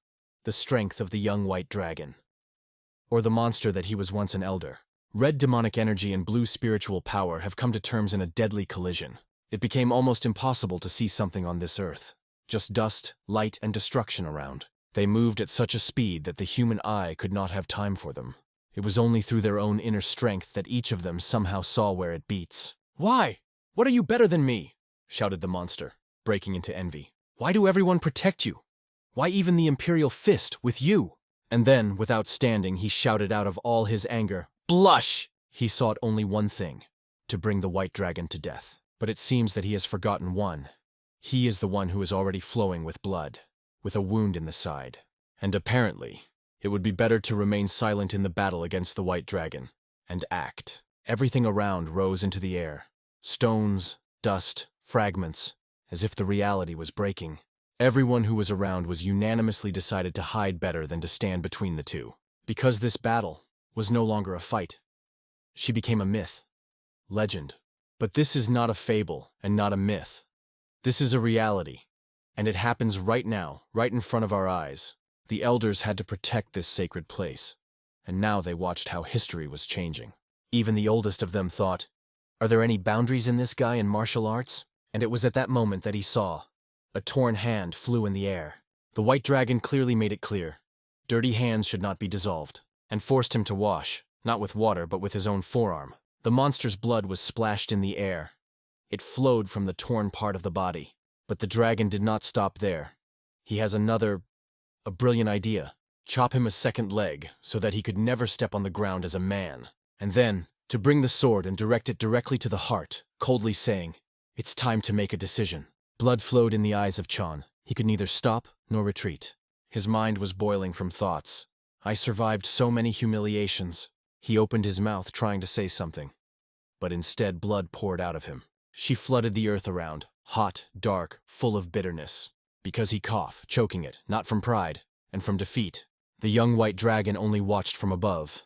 The strength of the young white dragon. Or the monster that he was once an elder. Red demonic energy and blue spiritual power have come to terms in a deadly collision. It became almost impossible to see something on this earth. Just dust, light, and destruction around. They moved at such a speed that the human eye could not have time for them. It was only through their own inner strength that each of them somehow saw where it beats. "Why? What are you better than me?" shouted the monster, breaking into envy. "Why do everyone protect you? Why even the Imperial Fist with you?" And then, without standing, he shouted out of all his anger, "Blush!" He sought only one thing, to bring the white dragon to death. But it seems that he has forgotten one. He is the one who is already flowing with blood, with a wound in the side. And apparently, it would be better to remain silent in the battle against the white dragon, and act. Everything around rose into the air. Stones, dust, fragments, as if the reality was breaking. Everyone who was around was unanimously decided to hide better than to stand between the two. Because this battle was no longer a fight. She became a myth. Legend. But this is not a fable and not a myth. This is a reality. And it happens right now, right in front of our eyes. The elders had to protect this sacred place. And now they watched how history was changing. Even the oldest of them thought, "Are there any boundaries in this guy in martial arts?" And it was at that moment that he saw. A torn hand flew in the air. The white dragon clearly made it clear. Dirty hands should not be dissolved, and forced him to wash, not with water but with his own forearm. The monster's blood was splashed in the air. It flowed from the torn part of the body. But the dragon did not stop there. He has a brilliant idea. Chop him a second leg so that he could never step on the ground as a man. And then, to bring the sword and direct it directly to the heart, coldly saying, "It's time to make a decision." Blood flowed in the eyes of Chan. He could neither stop nor retreat. His mind was boiling from thoughts. "I survived so many humiliations." He opened his mouth trying to say something. But instead blood poured out of him. She flooded the earth around, hot, dark, full of bitterness. Because he coughed, choking it, not from pride, and from defeat. The young white dragon only watched from above.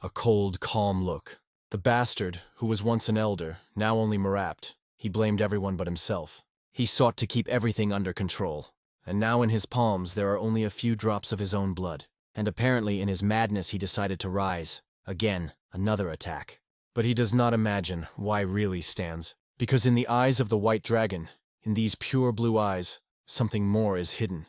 A cold, calm look. The bastard, who was once an elder, now only marapped. He blamed everyone but himself. He sought to keep everything under control. And now in his palms there are only a few drops of his own blood. And apparently in his madness he decided to rise. Again, another attack. But he does not imagine why really stands. Because in the eyes of the white dragon, in these pure blue eyes, something more is hidden.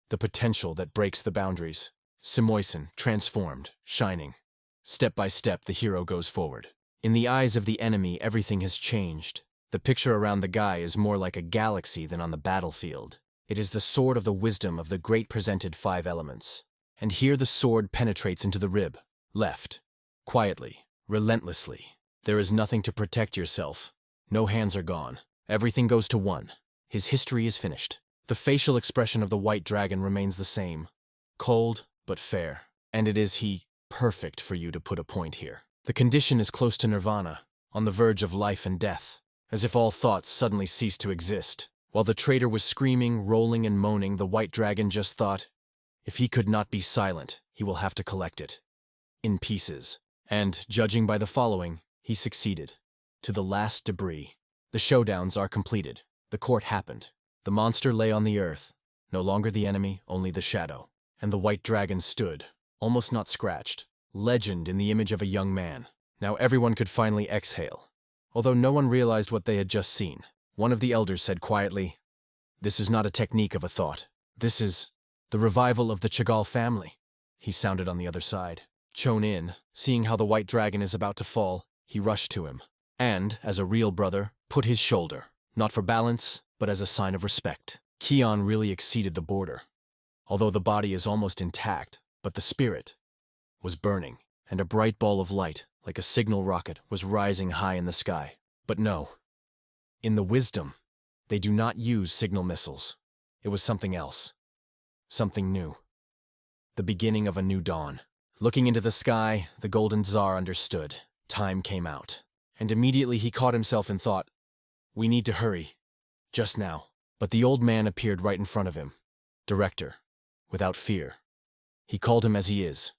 The potential that breaks the boundaries. Simoisin, transformed, shining. Step by step, the hero goes forward. In the eyes of the enemy, everything has changed. The picture around the guy is more like a galaxy than on the battlefield. It is the sword of the wisdom of the great presented 5 elements. And here the sword penetrates into the rib. Left. Quietly. Relentlessly. There is nothing to protect yourself. No hands are gone. Everything goes to 1. His history is finished. The facial expression of the white dragon remains the same. Cold, but fair. And it is perfect for you to put a point here. The condition is close to nirvana, on the verge of life and death, as if all thoughts suddenly ceased to exist. While the traitor was screaming, rolling, and moaning, the white dragon just thought, if he could not be silent, he will have to collect it. In pieces. And, judging by the following, he succeeded. To the last debris. The showdowns are completed. The court happened. The monster lay on the earth. No longer the enemy, only the shadow. And the white dragon stood, almost not scratched. Legend in the image of a young man. Now everyone could finally exhale. Although no one realized what they had just seen. One of the elders said quietly, "This is not a technique of a thought. This is the revival of the Chagall family." He sounded on the other side. Chonin, seeing how the white dragon is about to fall, he rushed to him. And, as a real brother, put his shoulder, not for balance, but as a sign of respect. Kion really exceeded the border. Although the body is almost intact, but the spirit was burning, and a bright ball of light, like a signal rocket, was rising high in the sky. But no. In the wisdom, they do not use signal missiles. It was something else. Something new. The beginning of a new dawn. Looking into the sky, the Golden Tsar understood. Time came out. And immediately he caught himself in thought, "We need to hurry. Just now." But the old man appeared right in front of him. Director. Without fear. He called him as he is.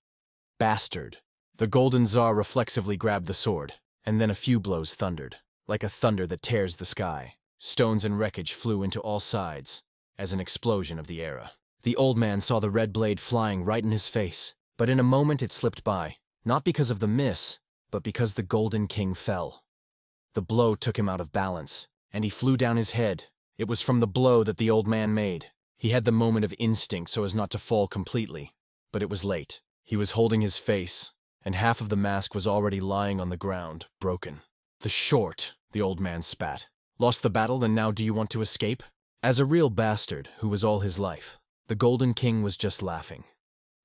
Bastard. The Golden Tsar reflexively grabbed the sword, and then a few blows thundered, like a thunder that tears the sky. Stones and wreckage flew into all sides, as an explosion of the era. The old man saw the red blade flying right in his face, but in a moment it slipped by, not because of the miss, but because the Golden King fell. The blow took him out of balance, and he flew down his head. It was from the blow that the old man made. He had the moment of instinct so as not to fall completely, but it was late. He was holding his face, and half of the mask was already lying on the ground, broken. The short, the old man spat. Lost the battle, and now do you want to escape? As a real bastard, who was all his life, the Golden King was just laughing.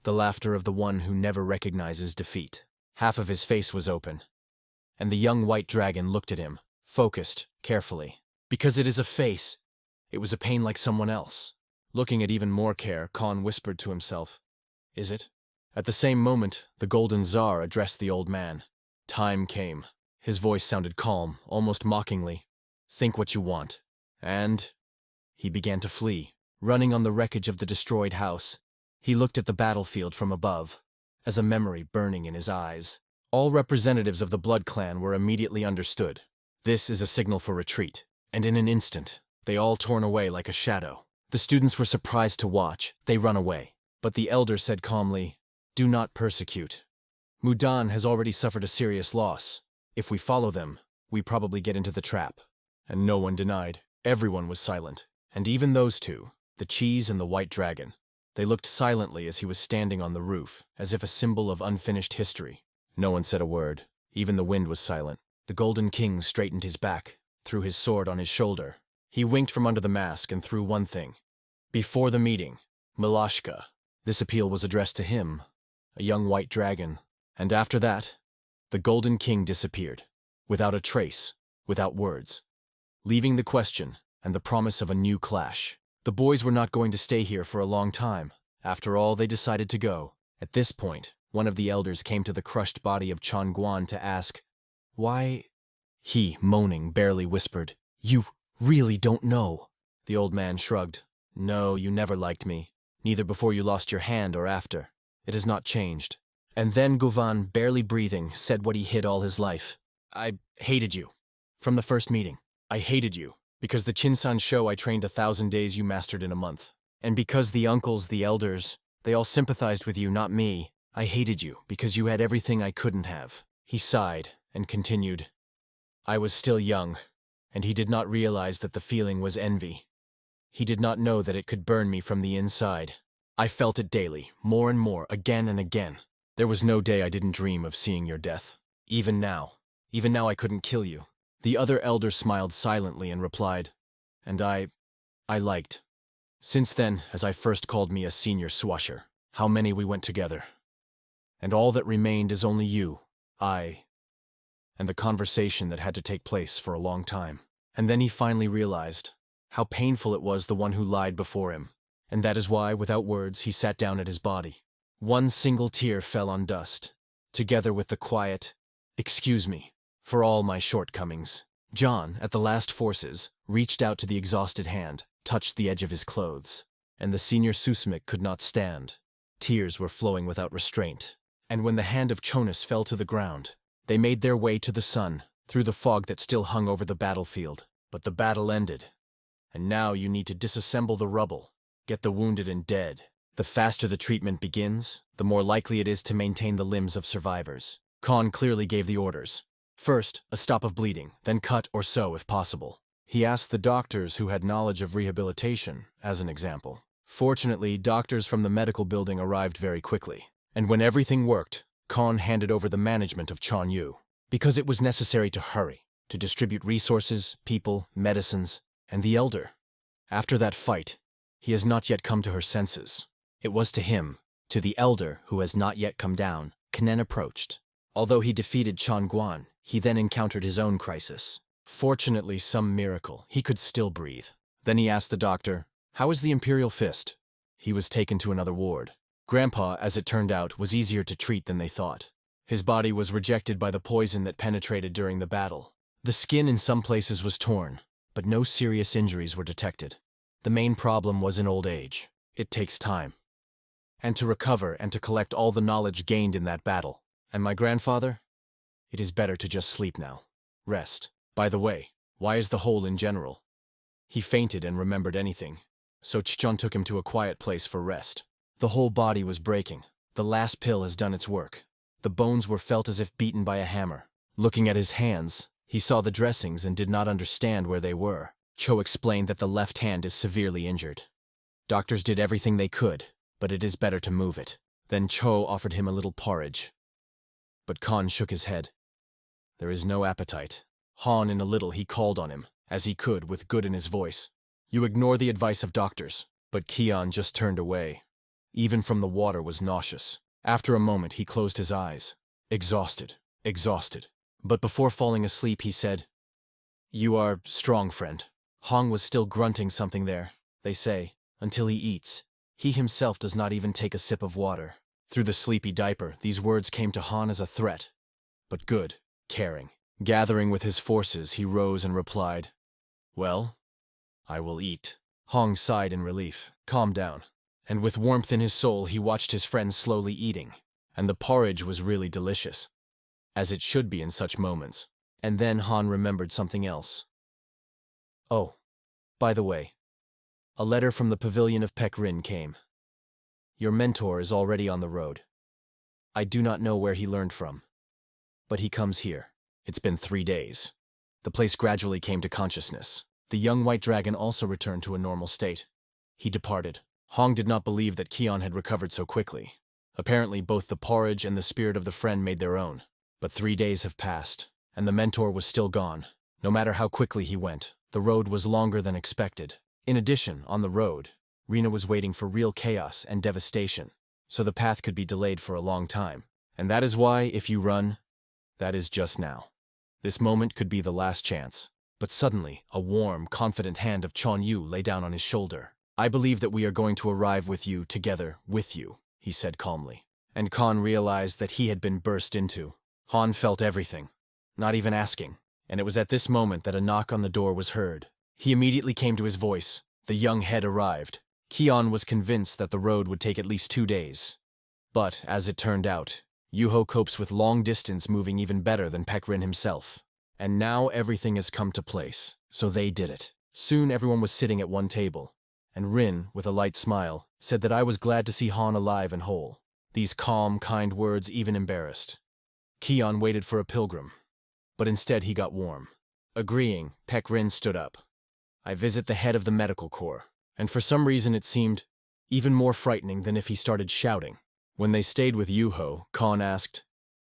The laughter of the one who never recognizes defeat. Half of his face was open, and the young white dragon looked at him, focused, carefully. Because it is a face, it was a pain like someone else. Looking at even more care, Khan whispered to himself, "Is it?" At the same moment, the Golden Tsar addressed the old man. Time came. His voice sounded calm, almost mockingly. "Think what you want." And he began to flee, running on the wreckage of the destroyed house. He looked at the battlefield from above, as a memory burning in his eyes. All representatives of the Blood Clan were immediately understood. This is a signal for retreat, and in an instant, they all torn away like a shadow. The students were surprised to watch. They run away. But the elder said calmly, "Do not persecute. Mudan has already suffered a serious loss. If we follow them, we probably get into the trap." And no one denied. Everyone was silent. And even those two, the cheese and the white dragon. They looked silently as he was standing on the roof, as if a symbol of unfinished history. No one said a word. Even the wind was silent. The Golden King straightened his back, threw his sword on his shoulder. He winked from under the mask and threw one thing. Before the meeting, Milashka. This appeal was addressed to him, a young white dragon. And after that, the Golden King disappeared, without a trace, without words, leaving the question and the promise of a new clash. The boys were not going to stay here for a long time. After all, they decided to go. At this point, one of the elders came to the crushed body of Changguan to ask, "Why?" He, moaning, barely whispered, "You really don't know." The old man shrugged. "No, you never liked me, neither before you lost your hand or after. It has not changed." And then Guvan, barely breathing, said what he hid all his life. "I hated you. From the first meeting. I hated you. Because the Chinsan show I trained 1,000 days you mastered in a month. And because the uncles, the elders, they all sympathized with you, not me. I hated you because you had everything I couldn't have." He sighed and continued, "I was still young, and he did not realize that the feeling was envy. He did not know that it could burn me from the inside. I felt it daily, more and more, again and again. There was no day I didn't dream of seeing your death. Even now I couldn't kill you." The other elder smiled silently and replied, "And I liked. Since then, as I first called me a senior swasher, how many we went together. And all that remained is only you, I, and the conversation that had to take place for a long time." And then he finally realized how painful it was the one who lied before him. And that is why, without words, he sat down at his body. One single tear fell on dust, together with the quiet, "Excuse me for all my shortcomings." John, at the last forces, reached out to the exhausted hand, touched the edge of his clothes, and the senior Susmik could not stand. Tears were flowing without restraint. And when the hand of Chonas fell to the ground, they made their way to the sun, through the fog that still hung over the battlefield. But the battle ended, and now you need to disassemble the rubble, get the wounded and dead. The faster the treatment begins, the more likely it is to maintain the limbs of survivors. Khan clearly gave the orders. First, a stop of bleeding, then cut or sew if possible. He asked the doctors who had knowledge of rehabilitation, as an example. Fortunately, doctors from the medical building arrived very quickly. And when everything worked, Khan handed over the management of Chanyu, because it was necessary to hurry, to distribute resources, people, medicines, and the elder. After that fight, he has not yet come to her senses. It was to him, to the elder who has not yet come down, Kanen approached. Although he defeated Changguan, he then encountered his own crisis. Fortunately, some miracle, he could still breathe. Then he asked the doctor, "How is the Imperial Fist?" He was taken to another ward. Grandpa, as it turned out, was easier to treat than they thought. His body was rejected by the poison that penetrated during the battle. The skin in some places was torn, but no serious injuries were detected. The main problem was in old age. It takes time. And to recover and to collect all the knowledge gained in that battle. And my grandfather? It is better to just sleep now. Rest. By the way, why is the hole in general? He fainted and remembered anything, so Chichon took him to a quiet place for rest. The whole body was breaking. The last pill has done its work. The bones were felt as if beaten by a hammer. Looking at his hands, he saw the dressings and did not understand where they were. Cho explained that the left hand is severely injured. Doctors did everything they could, but it is better to move it. Then Cho offered him a little porridge. But Khan shook his head. There is no appetite. Han, in a little, he called on him, as he could, with good in his voice. You ignore the advice of doctors. But Kian just turned away. Even from the water was nauseous. After a moment, he closed his eyes. Exhausted. But before falling asleep, he said, You are strong, friend. Hong was still grunting something there, they say, until he eats. He himself does not even take a sip of water. Through the sleepy diaper, these words came to Han as a threat. But good, caring. Gathering with his forces, he rose and replied, Well, I will eat. Hong sighed in relief. Calm down. And with warmth in his soul, he watched his friend slowly eating. And the porridge was really delicious, as it should be in such moments. And then Han remembered something else. Oh, by the way, a letter from the pavilion of Pek Rin came. Your mentor is already on the road. I do not know where he learned from, but he comes here. It's been 3 days. The place gradually came to consciousness. The young white dragon also returned to a normal state. He departed. Hong did not believe that Kion had recovered so quickly. Apparently, both the porridge and the spirit of the friend made their own. But 3 days have passed, and the mentor was still gone. No matter how quickly he went, the road was longer than expected. In addition, on the road, Rina was waiting for real chaos and devastation, so the path could be delayed for a long time. And that is why, if you run, that is just now. This moment could be the last chance. But suddenly, a warm, confident hand of Chon Yu lay down on his shoulder. I believe that we are going to arrive with you, together, with you, he said calmly. And Khan realized that he had been burst into. Han felt everything, not even asking. And it was at this moment that a knock on the door was heard. He immediately came to his voice. The young head arrived. Kion was convinced that the road would take at least 2 days. But, as it turned out, Yuho copes with long distance moving even better than Pek Rin himself. And now everything has come to place, so they did it. Soon everyone was sitting at one table, and Rin, with a light smile, said that I was glad to see Han alive and whole. These calm, kind words even embarrassed. Kion waited for a pilgrim, but instead he got warm. Agreeing, Pek Rin stood up. I visit the head of the medical corps, and for some reason it seemed even more frightening than if he started shouting. When they stayed with Yuho, Khan asked,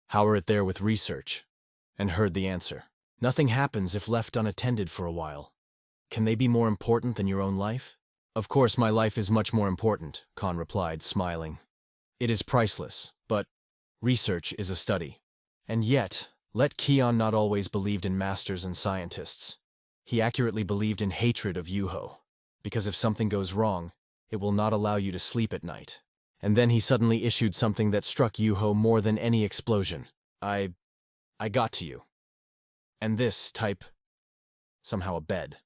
How are it there with research? And heard the answer. Nothing happens if left unattended for a while. Can they be more important than your own life? Of course my life is much more important, Khan replied, smiling. It is priceless, but research is a study. And yet, let Kion not always believed in masters and scientists. He accurately believed in hatred of Yuho, because if something goes wrong, it will not allow you to sleep at night. And then he suddenly issued something that struck Yuho more than any explosion. I got to you. And this type, somehow a bed.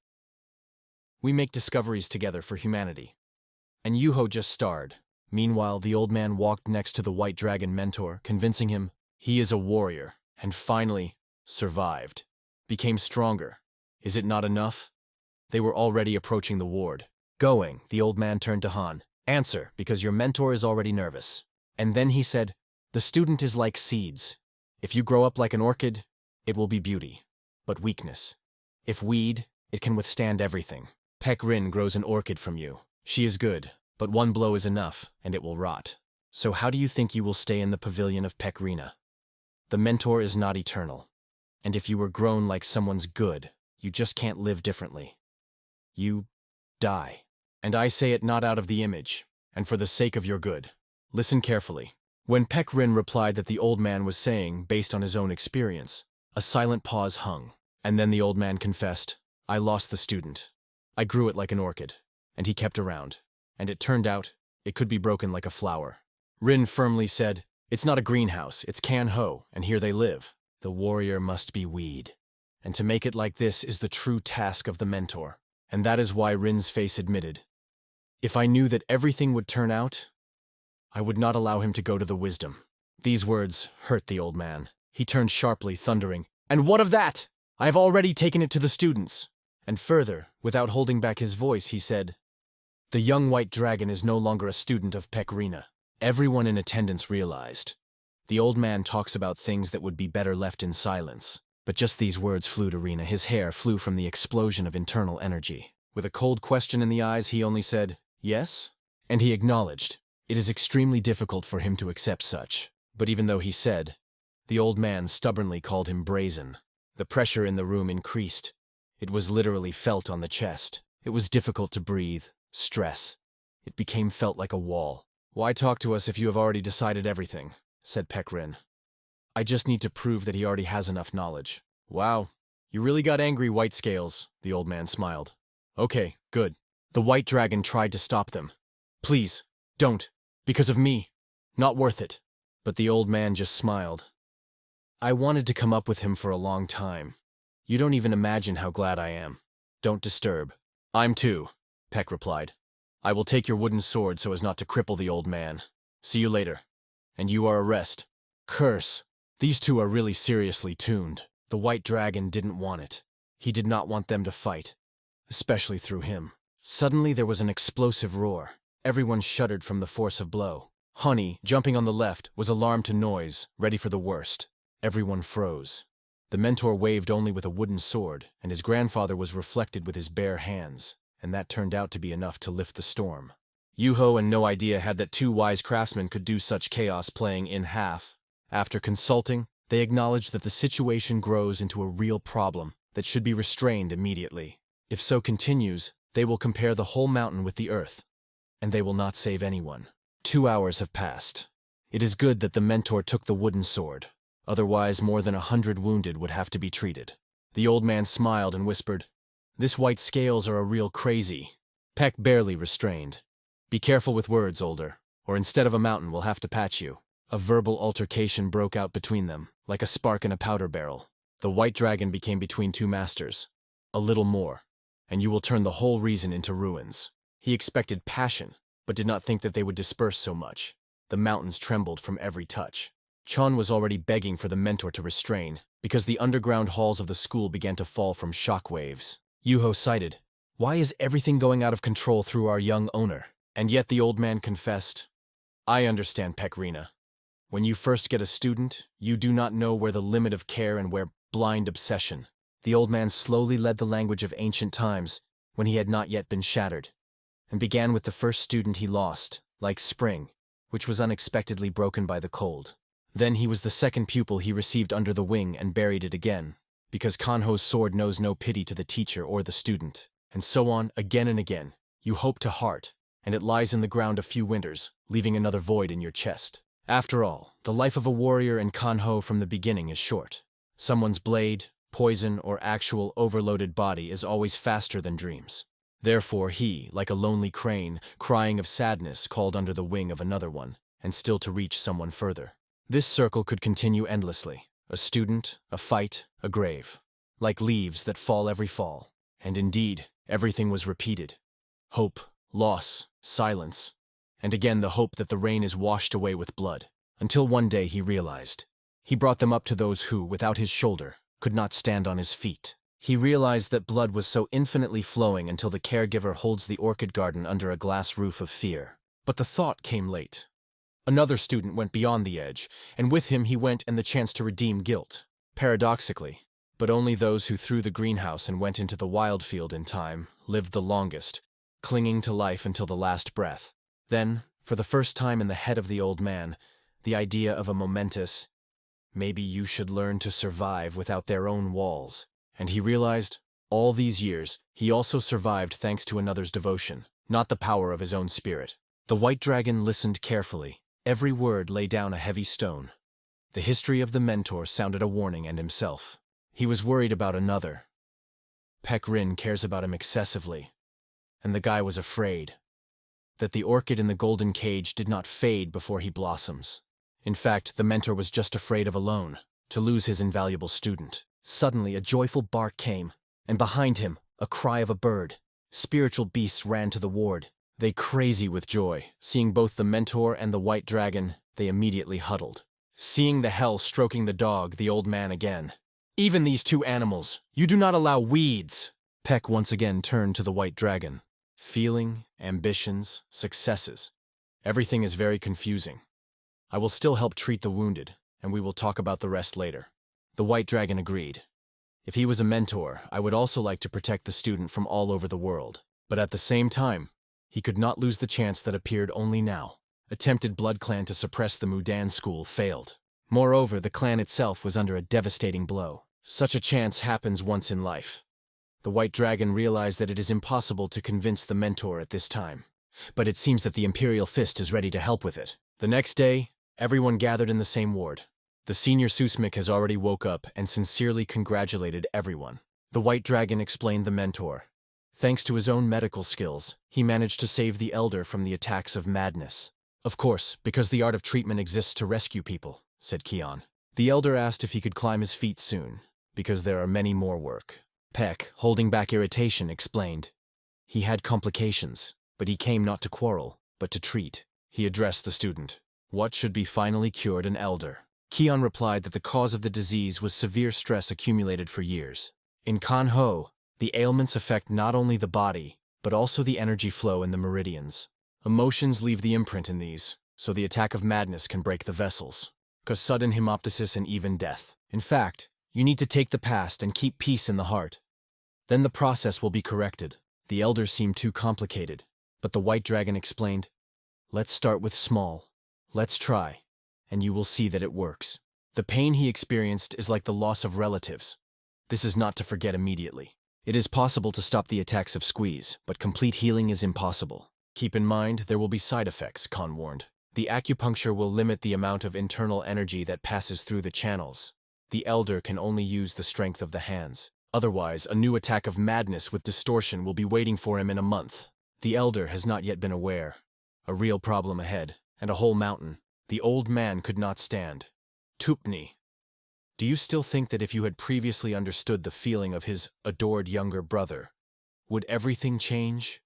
We make discoveries together for humanity. And Yuho just starred. Meanwhile, the old man walked next to the white dragon mentor, convincing him he is a warrior, and finally survived. Became stronger. Is it not enough? They were already approaching the ward. Going, the old man turned to Han. Answer, because your mentor is already nervous. And then he said, The student is like seeds. If you grow up like an orchid, it will be beauty, but weakness. If weed, it can withstand everything. Pek Rin grows an orchid from you. She is good, but one blow is enough, and it will rot. So how do you think you will stay in the pavilion of Pek Rina? The mentor is not eternal, and if you were grown like someone's good, you just can't live differently. You die. And I say it not out of the image, and for the sake of your good. Listen carefully. When Pek Rin replied that the old man was saying, based on his own experience, a silent pause hung, and then the old man confessed, I lost the student. I grew it like an orchid, and he kept around, and it turned out, it could be broken like a flower. Rin firmly said, It's not a greenhouse, it's Kan-ho, and here they live. The warrior must be weed. And to make it like this is the true task of the mentor, and that is why Rin's face admitted, If I knew that everything would turn out, I would not allow him to go to the wisdom. These words hurt the old man. He turned sharply, thundering, And what of that? I have already taken it to the students. And further, without holding back his voice, he said, "The young white dragon is no longer a student of Pecorina." Everyone in attendance realized. The old man talks about things that would be better left in silence. But just these words flew to Rina. His hair flew from the explosion of internal energy. With a cold question in the eyes, he only said, "Yes?" And he acknowledged. It is extremely difficult for him to accept such. But even though he said, the old man stubbornly called him brazen. The pressure in the room increased. It was literally felt on the chest. It was difficult to breathe. Stress. It became felt like a wall. "Why talk to us if you have already decided everything?" said Pecorin. "I just need to prove that he already has enough knowledge." "Wow, you really got angry, White Scales," the old man smiled. "Okay, good. The white dragon tried to stop them. Please, don't. Because of me. Not worth it." But the old man just smiled. "I wanted to come up with him for a long time. You don't even imagine how glad I am. Don't disturb." "I'm too," Peck replied. "I will take your wooden sword so as not to cripple the old man. See you later. And you are a rest." Curse. These two are really seriously tuned. The white dragon didn't want it. He did not want them to fight. Especially through him. Suddenly there was an explosive roar. Everyone shuddered from the force of blow. Honey, jumping on the left, was alarmed to noise, ready for the worst. Everyone froze. The mentor waved only with a wooden sword, and his grandfather was reflected with his bare hands, and that turned out to be enough to lift the storm. Yuho and no idea had that two wise craftsmen could do such chaos playing in half. After consulting, they acknowledged that the situation grows into a real problem that should be restrained immediately. If so continues, they will compare the whole mountain with the earth, and they will not save anyone. 2 hours have passed. It is good that the mentor took the wooden sword. Otherwise, more than 100 wounded would have to be treated. The old man smiled and whispered, "This White Scales are a real crazy." Peck barely restrained. "Be careful with words, older, or instead of a mountain we'll have to patch you." A verbal altercation broke out between them, like a spark in a powder barrel. The white dragon became between two masters. A little more, and you will turn the whole reason into ruins. He expected passion, but did not think that they would disperse so much. The mountains trembled from every touch. Chon was already begging for the mentor to restrain, because the underground halls of the school began to fall from shockwaves. Yuho cited, "Why is everything going out of control through our young owner?" And yet the old man confessed, "I understand, Pecorina. When you first get a student, you do not know where the limit of care and where blind obsession." The old man slowly led the language of ancient times, when he had not yet been shattered, and began with the first student he lost, like spring, which was unexpectedly broken by the cold. Then he was the second pupil he received under the wing and buried it again, because Kanho's sword knows no pity to the teacher or the student. And so on, again and again. You hope to heart, and it lies in the ground a few winters, leaving another void in your chest. After all, the life of a warrior in Kanho from the beginning is short. Someone's blade, poison, or actual overloaded body is always faster than dreams. Therefore he, like a lonely crane, crying of sadness, called under the wing of another one, and still to reach someone further. This circle could continue endlessly. A student, a fight, a grave. Like leaves that fall every fall. And indeed, everything was repeated. Hope, loss, silence. And again the hope that the rain is washed away with blood. Until one day he realized. He brought them up to those who, without his shoulder, could not stand on his feet. He realized that blood was so infinitely flowing until the caregiver holds the orchid garden under a glass roof of fear. But the thought came late. Another student went beyond the edge, and with him he went and the chance to redeem guilt. Paradoxically, but only those who threw the greenhouse and went into the wild field in time lived the longest, clinging to life until the last breath. Then, for the first time in the head of the old man, the idea of a momentous, "Maybe you should learn to survive without their own walls." And he realized, all these years, he also survived thanks to another's devotion, not the power of his own spirit. The white dragon listened carefully. Every word lay down a heavy stone. The history of the mentor sounded a warning and himself. He was worried about another. Peck Rin cares about him excessively. And the guy was afraid that the orchid in the golden cage did not fade before he blossoms. In fact, the mentor was just afraid of alone, to lose his invaluable student. Suddenly, a joyful bark came, and behind him, a cry of a bird. Spiritual beasts ran to the ward. They crazy with joy. Seeing both the mentor and the white dragon, they immediately huddled. Seeing the hell stroking the dog, the old man again. "Even these two animals, you do not allow weeds." Peck once again turned to the white dragon. Feeling, ambitions, successes. Everything is very confusing. I will still help treat the wounded, and we will talk about the rest later. The white dragon agreed. If he was a mentor, I would also like to protect the student from all over the world. But at the same time, he could not lose the chance that appeared only now. Attempted Blood Clan to suppress the Mudan school failed. Moreover, the clan itself was under a devastating blow. Such a chance happens once in life. The white dragon realized that it is impossible to convince the mentor at this time. But it seems that the Imperial Fist is ready to help with it. The next day, everyone gathered in the same ward. The senior Susmik has already woke up and sincerely congratulated everyone. The white dragon explained the mentor. Thanks to his own medical skills, he managed to save the elder from the attacks of madness. Of course, because the art of treatment exists to rescue people, said Kion. The elder asked if he could climb his feet soon, because there are many more work. Peck, holding back irritation, explained. He had complications, but he came not to quarrel, but to treat. He addressed the student. What should be finally cured an elder? Kion replied that the cause of the disease was severe stress accumulated for years. In Kanho, the ailments affect not only the body, but also the energy flow in the meridians. Emotions leave the imprint in these, so the attack of madness can break the vessels, cause sudden hemoptysis and even death. In fact, you need to take the past and keep peace in the heart. Then the process will be corrected. The elders seemed too complicated, but the white dragon explained, let's start with small. Let's try, and you will see that it works. The pain he experienced is like the loss of relatives. This is not to forget immediately. It is possible to stop the attacks of squeeze, but complete healing is impossible. Keep in mind, there will be side effects, Khan warned. The acupuncture will limit the amount of internal energy that passes through the channels. The elder can only use the strength of the hands. Otherwise, a new attack of madness with distortion will be waiting for him in a month. The elder has not yet been aware. A real problem ahead, and a whole mountain. The old man could not stand. Tupni. Do you still think that if you had previously understood the feeling of his adored younger brother, would everything change?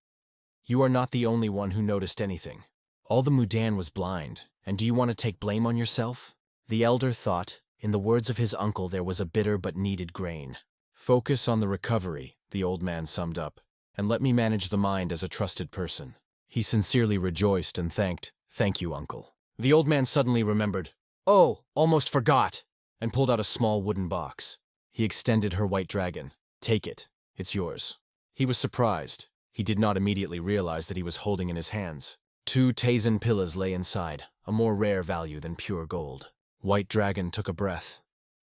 You are not the only one who noticed anything. All the Mudan was blind, and do you want to take blame on yourself? The elder thought, in the words of his uncle there was a bitter but needed grain. Focus on the recovery, the old man summed up, and let me manage the mind as a trusted person. He sincerely rejoiced and thank you, uncle. The old man suddenly remembered, oh, almost forgot, and pulled out a small wooden box. He extended her white dragon. Take it, it's yours. He was surprised. He did not immediately realize that he was holding in his hands. 2 Tazen pillas lay inside, a more rare value than pure gold. White Dragon took a breath.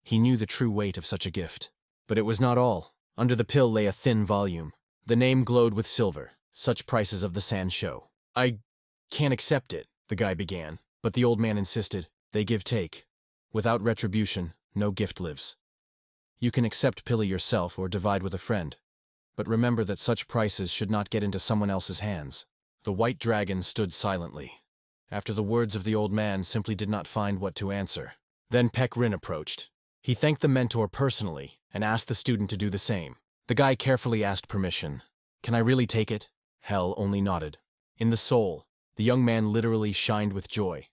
He knew the true weight of such a gift. But it was not all. Under the pill lay a thin volume. The name glowed with silver. Such prices of the sand show. I can't accept it, the guy began. But the old man insisted. They give take. Without retribution, no gift lives. You can accept pilla yourself or divide with a friend. But remember that such prices should not get into someone else's hands. The white dragon stood silently. After the words of the old man, simply did not find what to answer. Then Pek Rin approached. He thanked the mentor personally and asked the student to do the same. The guy carefully asked permission. Can I really take it? Hell only nodded. In the soul, the young man literally shined with joy.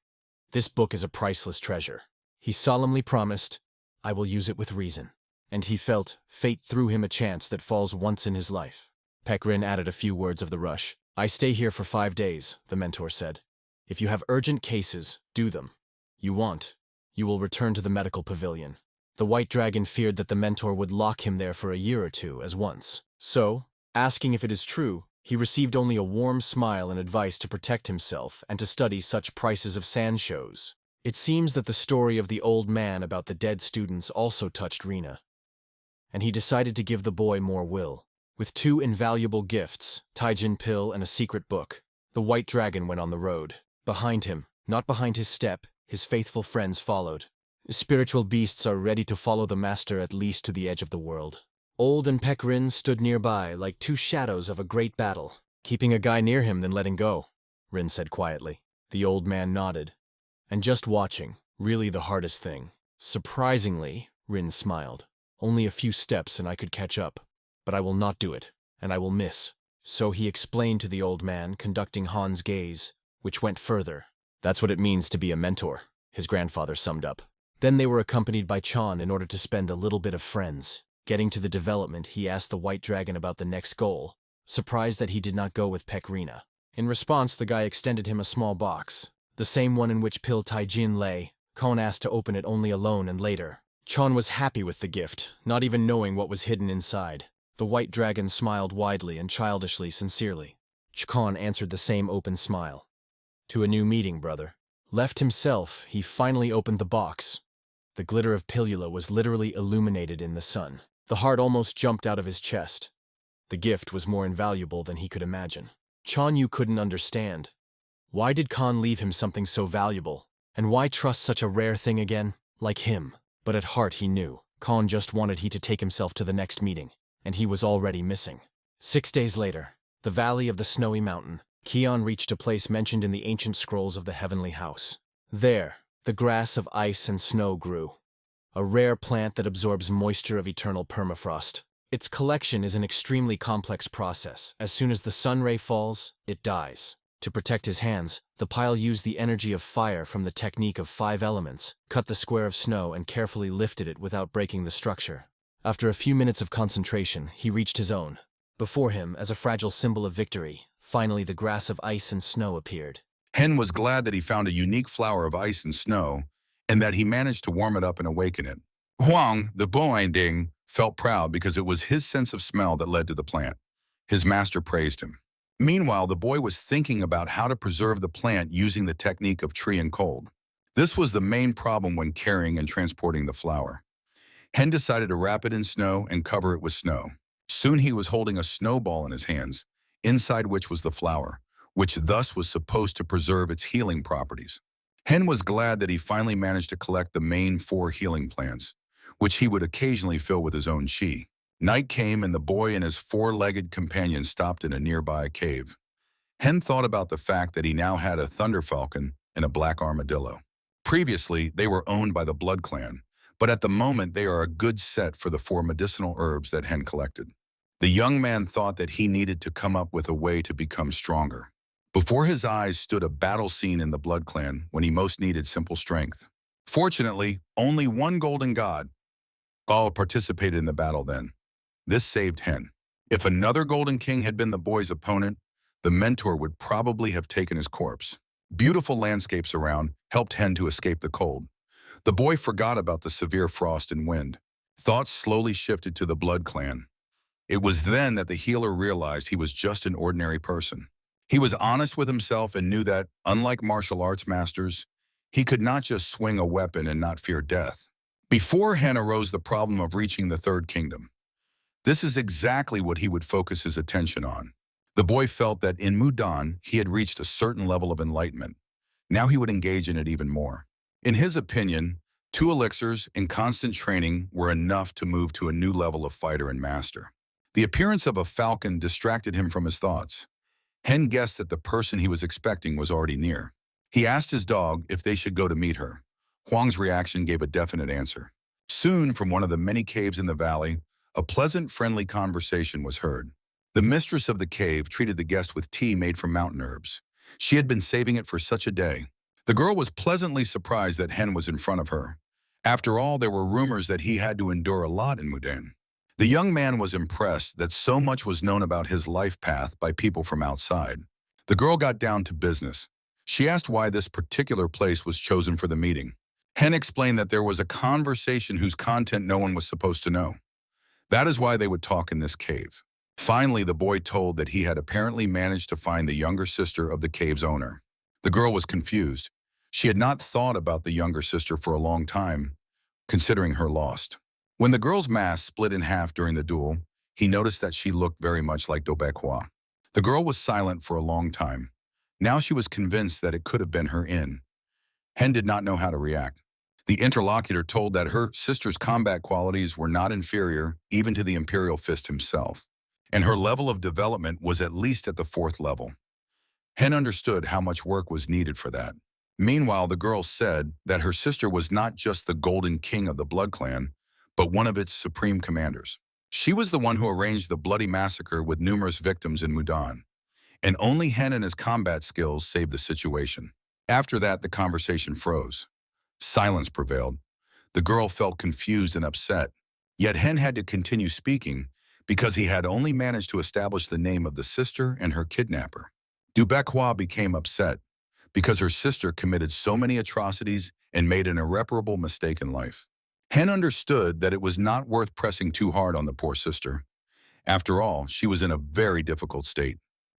This book is a priceless treasure. He solemnly promised, I will use it with reason. And he felt fate threw him a chance that falls once in his life. Pek Rin added a few words of the rush. I stay here for 5 days, the mentor said. If you have urgent cases, do them. You will return to the medical pavilion. The white dragon feared that the mentor would lock him there for a year or two as once. So, asking if it is true, he received only a warm smile and advice to protect himself and to study such prices of sand shows. It seems that the story of the old man about the dead students also touched Rina. And he decided to give the boy more will. With 2 invaluable gifts, Taijin pill and a secret book, the white dragon went on the road. Behind him, not behind his step, his faithful friends followed. Spiritual beasts are ready to follow the master at least to the edge of the world. Old and Pek Rin stood nearby like 2 shadows of a great battle. Keeping a guy near him than letting go, Rin said quietly. The old man nodded. And just watching, really the hardest thing. Surprisingly, Rin smiled. Only a few steps and I could catch up. But I will not do it, and I will miss. So he explained to the old man, conducting Han's gaze, which went further. That's what it means to be a mentor, his grandfather summed up. Then they were accompanied by Chan in order to spend a little bit of friends. Getting to the development, he asked the white dragon about the next goal, surprised that he did not go with Pekrina. In response, the guy extended him a small box, the same one in which Pil Taijin lay. Kon asked to open it only alone and later. Chon was happy with the gift, not even knowing what was hidden inside. The white dragon smiled widely and childishly sincerely. Chkon answered the same open smile. To a new meeting, brother. Left himself, he finally opened the box. The glitter of Pilula was literally illuminated in the sun. The heart almost jumped out of his chest. The gift was more invaluable than he could imagine. Chon Yu couldn't understand. Why did Khan leave him something so valuable? And why trust such a rare thing again? Like him. But at heart he knew. Khan just wanted he to take himself to the next meeting. And he was already missing. 6 days later, the valley of the snowy mountain, Kion reached a place mentioned in the ancient scrolls of the heavenly house. There, the grass of ice and snow grew. A rare plant that absorbs moisture of eternal permafrost. Its collection is an extremely complex process. As soon as the sun ray falls, it dies. To protect his hands, the pile used the energy of fire from the technique of 5 elements, cut the square of snow and carefully lifted it without breaking the structure. After a few minutes of concentration, he reached his own. Before him, as a fragile symbol of victory, finally the grass of ice and snow appeared. Hen was glad that he found a unique flower of ice and snow, and that he managed to warm it up and awaken it. Huang, the Boinding, felt proud because it was his sense of smell that led to the plant. His master praised him. Meanwhile, the boy was thinking about how to preserve the plant using the technique of tree and cold. This was the main problem when carrying and transporting the flower. Hen decided to wrap it in snow and cover it with snow. Soon he was holding a snowball in his hands, inside which was the flower, which thus was supposed to preserve its healing properties. Hen was glad that he finally managed to collect the main 4 healing plants, which he would occasionally fill with his own chi. Night came and the boy and his 4-legged companion stopped in a nearby cave. Hen thought about the fact that he now had a thunder falcon and a black armadillo. Previously, they were owned by the Blood Clan, but at the moment they are a good set for the 4 medicinal herbs that Hen collected. The young man thought that he needed to come up with a way to become stronger. Before his eyes stood a battle scene in the Blood Clan when he most needed simple strength. Fortunately, only one golden god all participated in the battle then. This saved Hen. If another Golden King had been the boy's opponent, the mentor would probably have taken his corpse. Beautiful landscapes around helped Hen to escape the cold. The boy forgot about the severe frost and wind. Thoughts slowly shifted to the Blood Clan. It was then that the healer realized he was just an ordinary person. He was honest with himself and knew that, unlike martial arts masters, he could not just swing a weapon and not fear death. Before Hen arose the problem of reaching the 3rd kingdom. This is exactly what he would focus his attention on. The boy felt that in Mudan, he had reached a certain level of enlightenment. Now he would engage in it even more. In his opinion, 2 elixirs and constant training were enough to move to a new level of fighter and master. The appearance of a falcon distracted him from his thoughts. Hen guessed that the person he was expecting was already near. He asked his dog if they should go to meet her. Huang's reaction gave a definite answer. Soon, from one of the many caves in the valley, a pleasant, friendly conversation was heard. The mistress of the cave treated the guest with tea made from mountain herbs. She had been saving it for such a day. The girl was pleasantly surprised that Hen was in front of her. After all, there were rumors that he had to endure a lot in Mudan. The young man was impressed that so much was known about his life path by people from outside. The girl got down to business. She asked why this particular place was chosen for the meeting. Hen explained that there was a conversation whose content no one was supposed to know. That is why they would talk in this cave. Finally, the boy told that he had apparently managed to find the younger sister of the cave's owner. The girl was confused. She had not thought about the younger sister for a long time, considering her lost. When the girl's mask split in half during the duel, he noticed that she looked very much like Dobekwa. The girl was silent for a long time. Now she was convinced that it could have been her in. Hen did not know how to react. The interlocutor told that her sister's combat qualities were not inferior even to the Imperial Fist himself, and her level of development was at least at the 4th level. Hen understood how much work was needed for that. Meanwhile, the girl said that her sister was not just the Golden King of the Blood Clan, but one of its supreme commanders. She was the one who arranged the bloody massacre with numerous victims in Mudan, and only Hen and his combat skills saved the situation. After that, the conversation froze. Silence prevailed. The girl felt confused and upset. Yet Hen had to continue speaking because he had only managed to establish the name of the sister and her kidnapper. Du Becquois became upset because her sister committed so many atrocities and made an irreparable mistake in life. Hen understood that it was not worth pressing too hard on the poor sister. After all, she was in a very difficult state.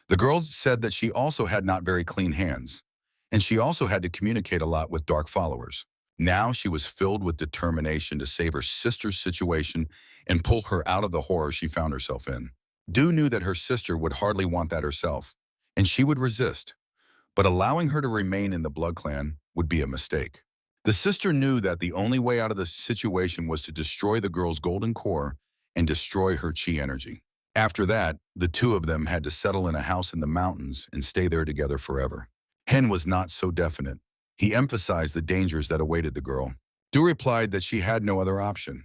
The girl said that she also had not very clean hands, and she also had to communicate a lot with dark followers. Now she was filled with determination to save her sister's situation and pull her out of the horror she found herself in. Du knew that her sister would hardly want that herself, and she would resist, but allowing her to remain in the blood clan would be a mistake. The sister knew that the only way out of the situation was to destroy the girl's golden core and destroy her chi energy. After that, the two of them had to settle in a house in the mountains and stay there together forever. Hen was not so definite. He emphasized the dangers that awaited the girl. Du replied that she had no other option.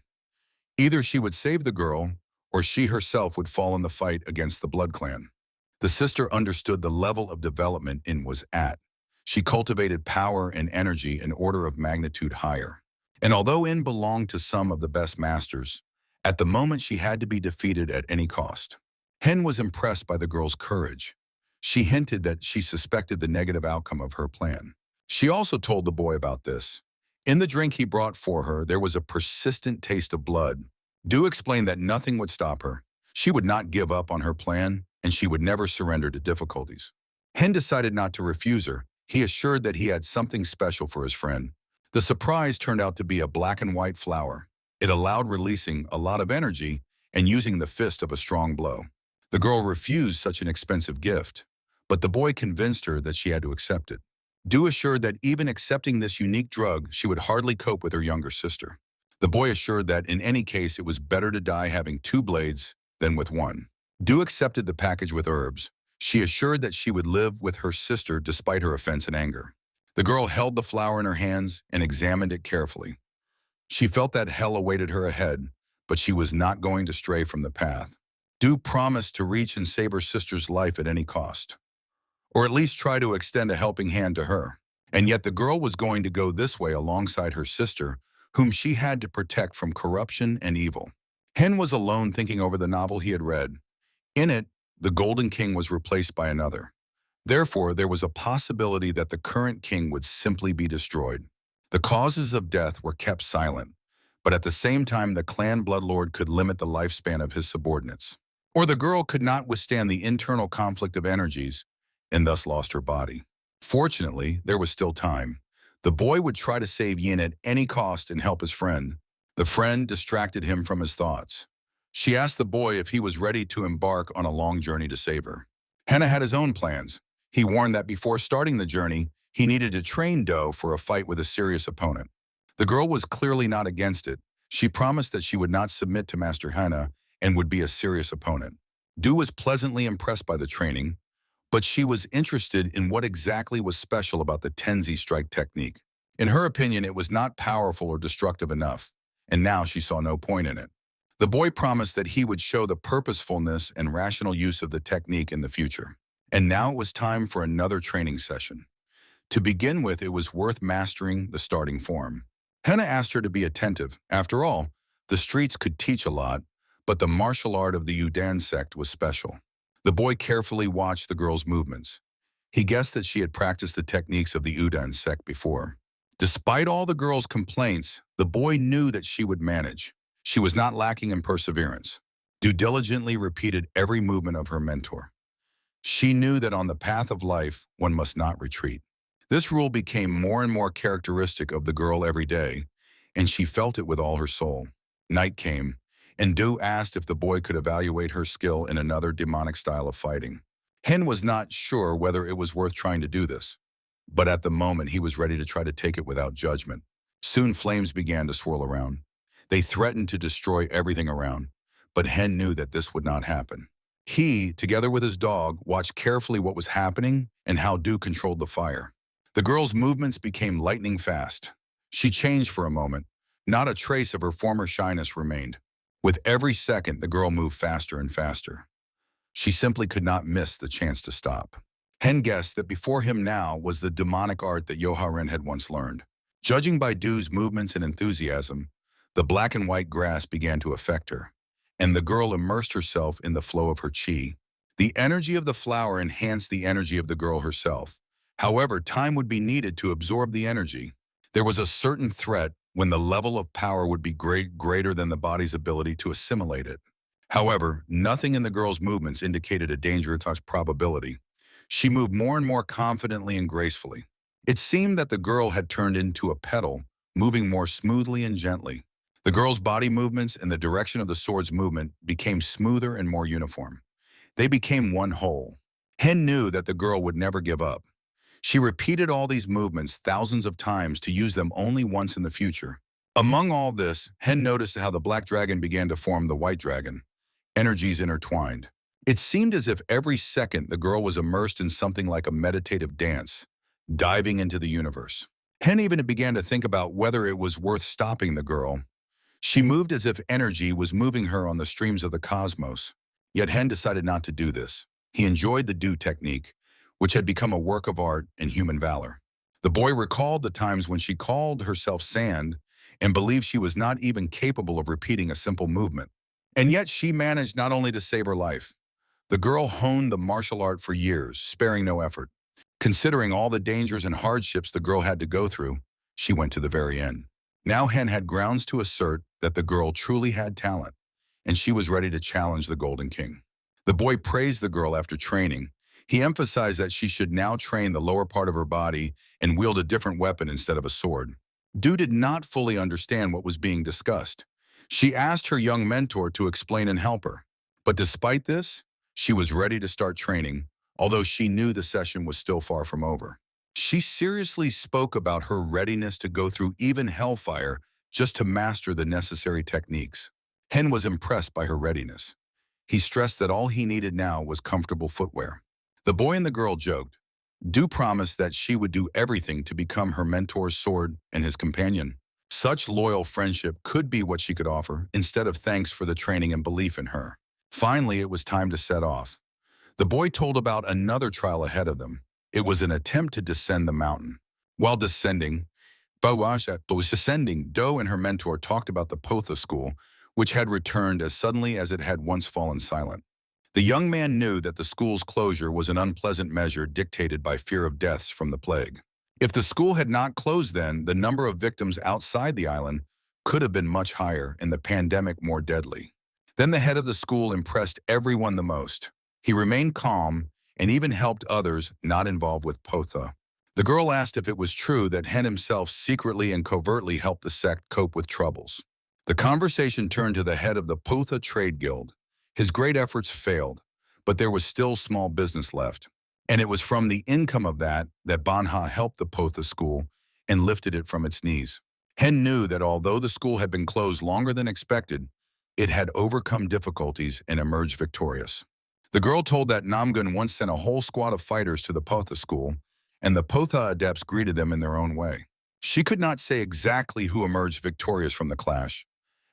Either she would save the girl, or she herself would fall in the fight against the blood clan. The sister understood the level of development In was at. She cultivated power and energy an order of magnitude higher. And although In belonged to some of the best masters, at the moment she had to be defeated at any cost. Hen was impressed by the girl's courage. She hinted that she suspected the negative outcome of her plan. She also told the boy about this. In the drink he brought for her, there was a persistent taste of blood. Du explained that nothing would stop her. She would not give up on her plan, and she would never surrender to difficulties. Hen decided not to refuse her. He assured that he had something special for his friend. The surprise turned out to be a black and white flower. It allowed releasing a lot of energy and using the fist of a strong blow. The girl refused such an expensive gift, but the boy convinced her that she had to accept it. Du assured that even accepting this unique drug, she would hardly cope with her younger sister. The boy assured that in any case it was better to die having two blades than with one. Du accepted the package with herbs. She assured that she would live with her sister despite her offense and anger. The girl held the flower in her hands and examined it carefully. She felt that hell awaited her ahead, but she was not going to stray from the path. Du promised to reach and save her sister's life at any cost, or at least try to extend a helping hand to her. And yet the girl was going to go this way alongside her sister, whom she had to protect from corruption and evil. Hen was alone thinking over the novel he had read. In it, the Golden King was replaced by another. Therefore, there was a possibility that the current king would simply be destroyed. The causes of death were kept silent, but at the same time the clan bloodlord could limit the lifespan of his subordinates. Or the girl could not withstand the internal conflict of energies and thus lost her body. Fortunately, there was still time. The boy would try to save Yin at any cost and help his friend. The friend distracted him from his thoughts. She asked the boy if he was ready to embark on a long journey to save her. Henna had his own plans. He warned that before starting the journey, he needed to train Do for a fight with a serious opponent. The girl was clearly not against it. She promised that she would not submit to Master Henna and would be a serious opponent. Du was pleasantly impressed by the training, but she was interested in what exactly was special about the Tenzi strike technique. In her opinion, it was not powerful or destructive enough, and now she saw no point in it. The boy promised that he would show the purposefulness and rational use of the technique in the future. And now it was time for another training session. To begin with, it was worth mastering the starting form. Henna asked her to be attentive. After all, the streets could teach a lot, but the martial art of the Mudan sect was special. The boy carefully watched the girl's movements. He guessed that she had practiced the techniques of the Mudan sect before. Despite all the girl's complaints, the boy knew that she would manage. She was not lacking in perseverance. Du diligently repeated every movement of her mentor. She knew that on the path of life, one must not retreat. This rule became more and more characteristic of the girl every day, and she felt it with all her soul. Night came, and Du asked if the boy could evaluate her skill in another demonic style of fighting. Hen was not sure whether it was worth trying to do this, but at the moment he was ready to try to take it without judgment. Soon flames began to swirl around. They threatened to destroy everything around, but Hen knew that this would not happen. He, together with his dog, watched carefully what was happening and how Du controlled the fire. The girl's movements became lightning fast. She changed for a moment. Not a trace of her former shyness remained. With every second, the girl moved faster and faster. She simply could not miss the chance to stop. Hen guessed that before him now was the demonic art that Yoharen had once learned. Judging by Du's movements and enthusiasm, The black and white grass began to affect her, and the girl immersed herself in the flow of her chi. The energy of the flower enhanced the energy of the girl herself. However, time would be needed to absorb the energy. There was a certain threat when the level of power would be greater than the body's ability to assimilate it. However, nothing in the girl's movements indicated a dangerous probability. She moved more and more confidently and gracefully. It seemed that the girl had turned into a petal, moving more smoothly and gently. The girl's body movements and the direction of the sword's movement became smoother and more uniform. They became one whole. Hen knew that the girl would never give up. She repeated all these movements thousands of times to use them only once in the future. Among all this, Hen noticed how the black dragon began to form the white dragon. Energies intertwined. It seemed as if every second the girl was immersed in something like a meditative dance, diving into the universe. Hen even began to think about whether it was worth stopping the girl. She moved as if energy was moving her on the streams of the cosmos. Yet Hen decided not to do this. He enjoyed the do technique, which had become a work of art and human valor. The boy recalled the times when she called herself Sand and believed she was not even capable of repeating a simple movement. And yet she managed not only to save her life. The girl honed the martial art for years, sparing no effort. Considering all the dangers and hardships the girl had to go through, she went to the very end. Now Hen had grounds to assert that the girl truly had talent, and she was ready to challenge the Golden King. The boy praised the girl after training. He emphasized that she should now train the lower part of her body and wield a different weapon instead of a sword. Du did not fully understand what was being discussed. She asked her young mentor to explain and help her. But despite this, she was ready to start training, although she knew the session was still far from over. She seriously spoke about her readiness to go through even hellfire just to master the necessary techniques. Hen was impressed by her readiness. He stressed that all he needed now was comfortable footwear. The boy and the girl joked. Du promised that she would do everything to become her mentor's sword and his companion. Such loyal friendship could be what she could offer, instead of thanks for the training and belief in her. Finally, it was time to set off. The boy told about another trial ahead of them. It was an attempt to descend the mountain. While descending, Do and her mentor talked about the Potha school, which had returned as suddenly as it had once fallen silent. The young man knew that the school's closure was an unpleasant measure dictated by fear of deaths from the plague. If the school had not closed then, the number of victims outside the island could have been much higher and the pandemic more deadly. Then the head of the school impressed everyone the most. He remained calm and even helped others not involved with Potha. The girl asked if it was true that Hen himself secretly and covertly helped the sect cope with troubles. The conversation turned to the head of the Potha Trade Guild. His great efforts failed, but there was still small business left. And it was from the income of that Manhwa helped the Potha school and lifted it from its knees. Hen knew that although the school had been closed longer than expected, it had overcome difficulties and emerged victorious. The girl told that Namgun once sent a whole squad of fighters to the Potha school, and the Potha adepts greeted them in their own way. She could not say exactly who emerged victorious from the clash.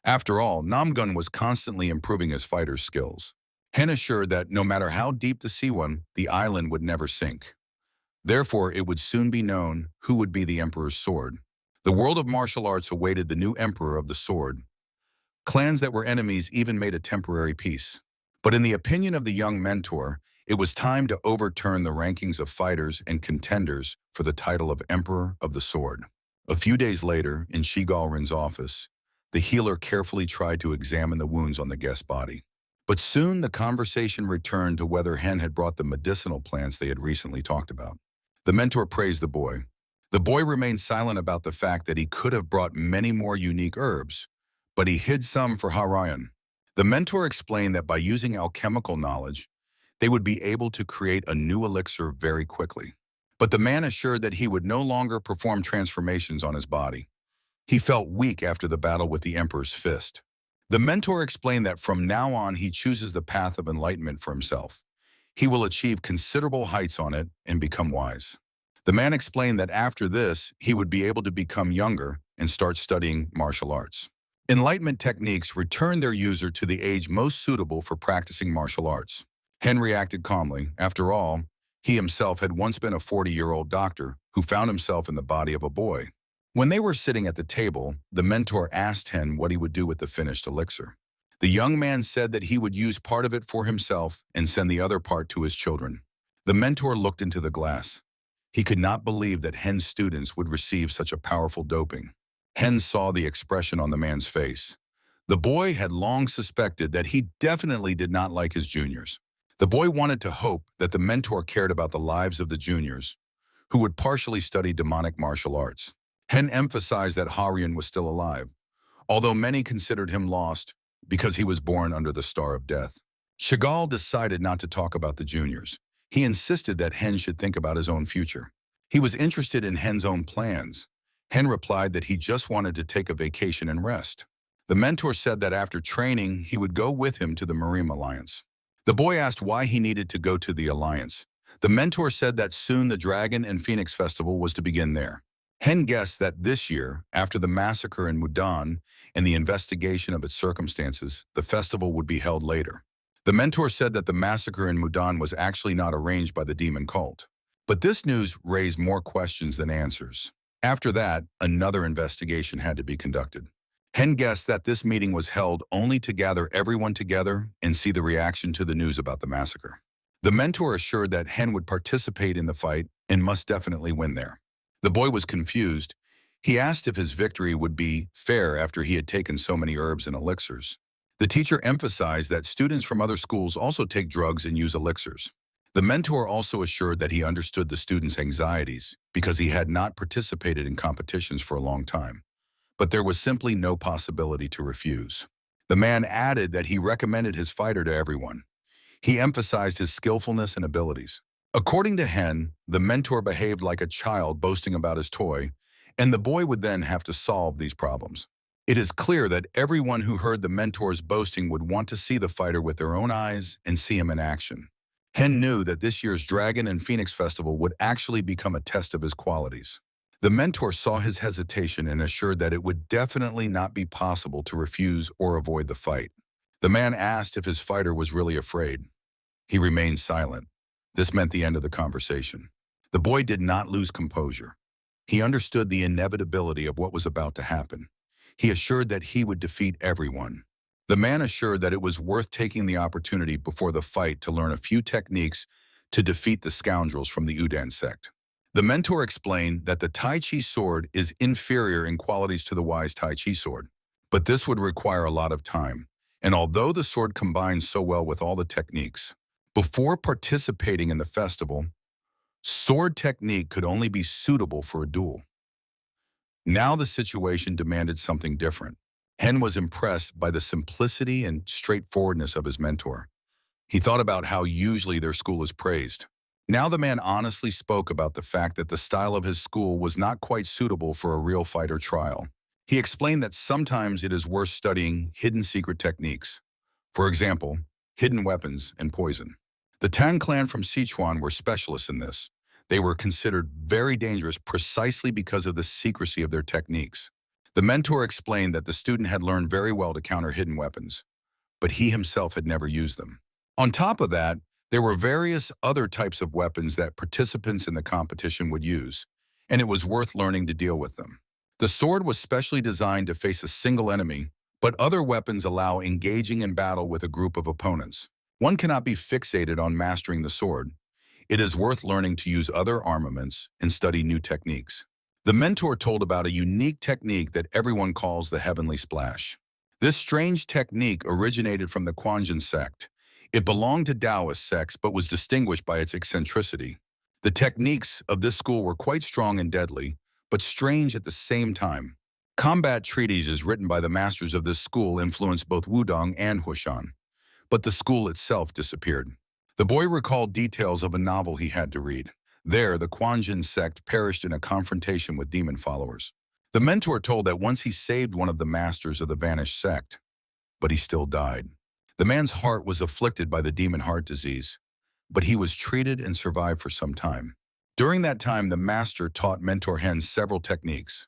After all, Namgun was constantly improving his fighter's skills. Hen assured that no matter how deep the sea went, the island would never sink. Therefore, it would soon be known who would be the Emperor's sword. The world of martial arts awaited the new Emperor of the Sword. Clans that were enemies even made a temporary peace. But in the opinion of the young mentor, it was time to overturn the rankings of fighters and contenders for the title of Emperor of the Sword. A few days later, in Shigalrin's office, the healer carefully tried to examine the wounds on the guest's body. But soon the conversation returned to whether Hen had brought the medicinal plants they had recently talked about. The mentor praised the boy. The boy remained silent about the fact that he could have brought many more unique herbs, but he hid some for Harayan. The mentor explained that by using alchemical knowledge, they would be able to create a new elixir very quickly. But the man assured that he would no longer perform transformations on his body. He felt weak after the battle with the Emperor's fist. The mentor explained that from now on he chooses the path of enlightenment for himself. He will achieve considerable heights on it and become wise. The man explained that after this, he would be able to become younger and start studying martial arts. Enlightenment techniques return their user to the age most suitable for practicing martial arts. Hen reacted calmly. After all, he himself had once been a 40-year-old doctor who found himself in the body of a boy. When they were sitting at the table, the mentor asked Hen what he would do with the finished elixir. The young man said that he would use part of it for himself and send the other part to his children. The mentor looked into the glass. He could not believe that Hen's students would receive such a powerful doping. Hen saw the expression on the man's face. The boy had long suspected that he definitely did not like his juniors. The boy wanted to hope that the mentor cared about the lives of the juniors, who would partially study demonic martial arts. Hen emphasized that Haryun was still alive, although many considered him lost because he was born under the Star of Death. Chagall decided not to talk about the juniors. He insisted that Hen should think about his own future. He was interested in Hen's own plans. Hen replied that he just wanted to take a vacation and rest. The mentor said that after training, he would go with him to the Marine Alliance. The boy asked why he needed to go to the Alliance. The mentor said that soon the Dragon and Phoenix Festival was to begin there. Hen guessed that this year, after the massacre in Mudan and the investigation of its circumstances, the festival would be held later. The mentor said that the massacre in Mudan was actually not arranged by the demon cult. But this news raised more questions than answers. After that, another investigation had to be conducted. Hen guessed that this meeting was held only to gather everyone together and see the reaction to the news about the massacre. The mentor assured that Hen would participate in the fight and must definitely win there. The boy was confused. He asked if his victory would be fair after he had taken so many herbs and elixirs. The teacher emphasized that students from other schools also take drugs and use elixirs. The mentor also assured that he understood the students' anxieties because he had not participated in competitions for a long time. But there was simply no possibility to refuse. The man added that he recommended his fighter to everyone. He emphasized his skillfulness and abilities. According to Hen, the mentor behaved like a child boasting about his toy, and the boy would then have to solve these problems. It is clear that everyone who heard the mentor's boasting would want to see the fighter with their own eyes and see him in action. Hen knew that this year's Dragon and Phoenix Festival would actually become a test of his qualities. The mentor saw his hesitation and assured that it would definitely not be possible to refuse or avoid the fight. The man asked if his fighter was really afraid. He remained silent. This meant the end of the conversation. The boy did not lose composure. He understood the inevitability of what was about to happen. He assured that he would defeat everyone. The man assured that it was worth taking the opportunity before the fight to learn a few techniques to defeat the scoundrels from the Udan sect. The mentor explained that the Tai Chi sword is inferior in qualities to the wise Tai Chi sword, but this would require a lot of time. And although the sword combines so well with all the techniques, before participating in the festival, sword technique could only be suitable for a duel. Now the situation demanded something different. Hen was impressed by the simplicity and straightforwardness of his mentor. He thought about how usually their school is praised. Now the man honestly spoke about the fact that the style of his school was not quite suitable for a real fighter trial. He explained that sometimes it is worth studying hidden secret techniques. For example, hidden weapons and poison. The Tang clan from Sichuan were specialists in this. They were considered very dangerous precisely because of the secrecy of their techniques. The mentor explained that the student had learned very well to counter hidden weapons, but he himself had never used them. On top of that, there were various other types of weapons that participants in the competition would use, and it was worth learning to deal with them. The sword was specially designed to face a single enemy, but other weapons allow engaging in battle with a group of opponents. One cannot be fixated on mastering the sword. It is worth learning to use other armaments and study new techniques. The mentor told about a unique technique that everyone calls the Heavenly Splash. This strange technique originated from the Quanjin sect. It belonged to Taoist sects but was distinguished by its eccentricity. The techniques of this school were quite strong and deadly, but strange at the same time. Combat treatises written by the masters of this school influenced both Wudong and Hushan, but the school itself disappeared. The boy recalled details of a novel he had to read. There, the Quanjin sect perished in a confrontation with demon followers. The mentor told that once he saved one of the masters of the vanished sect, but he still died. The man's heart was afflicted by the demon heart disease, but he was treated and survived for some time. During that time, the master taught Mentor Hen several techniques.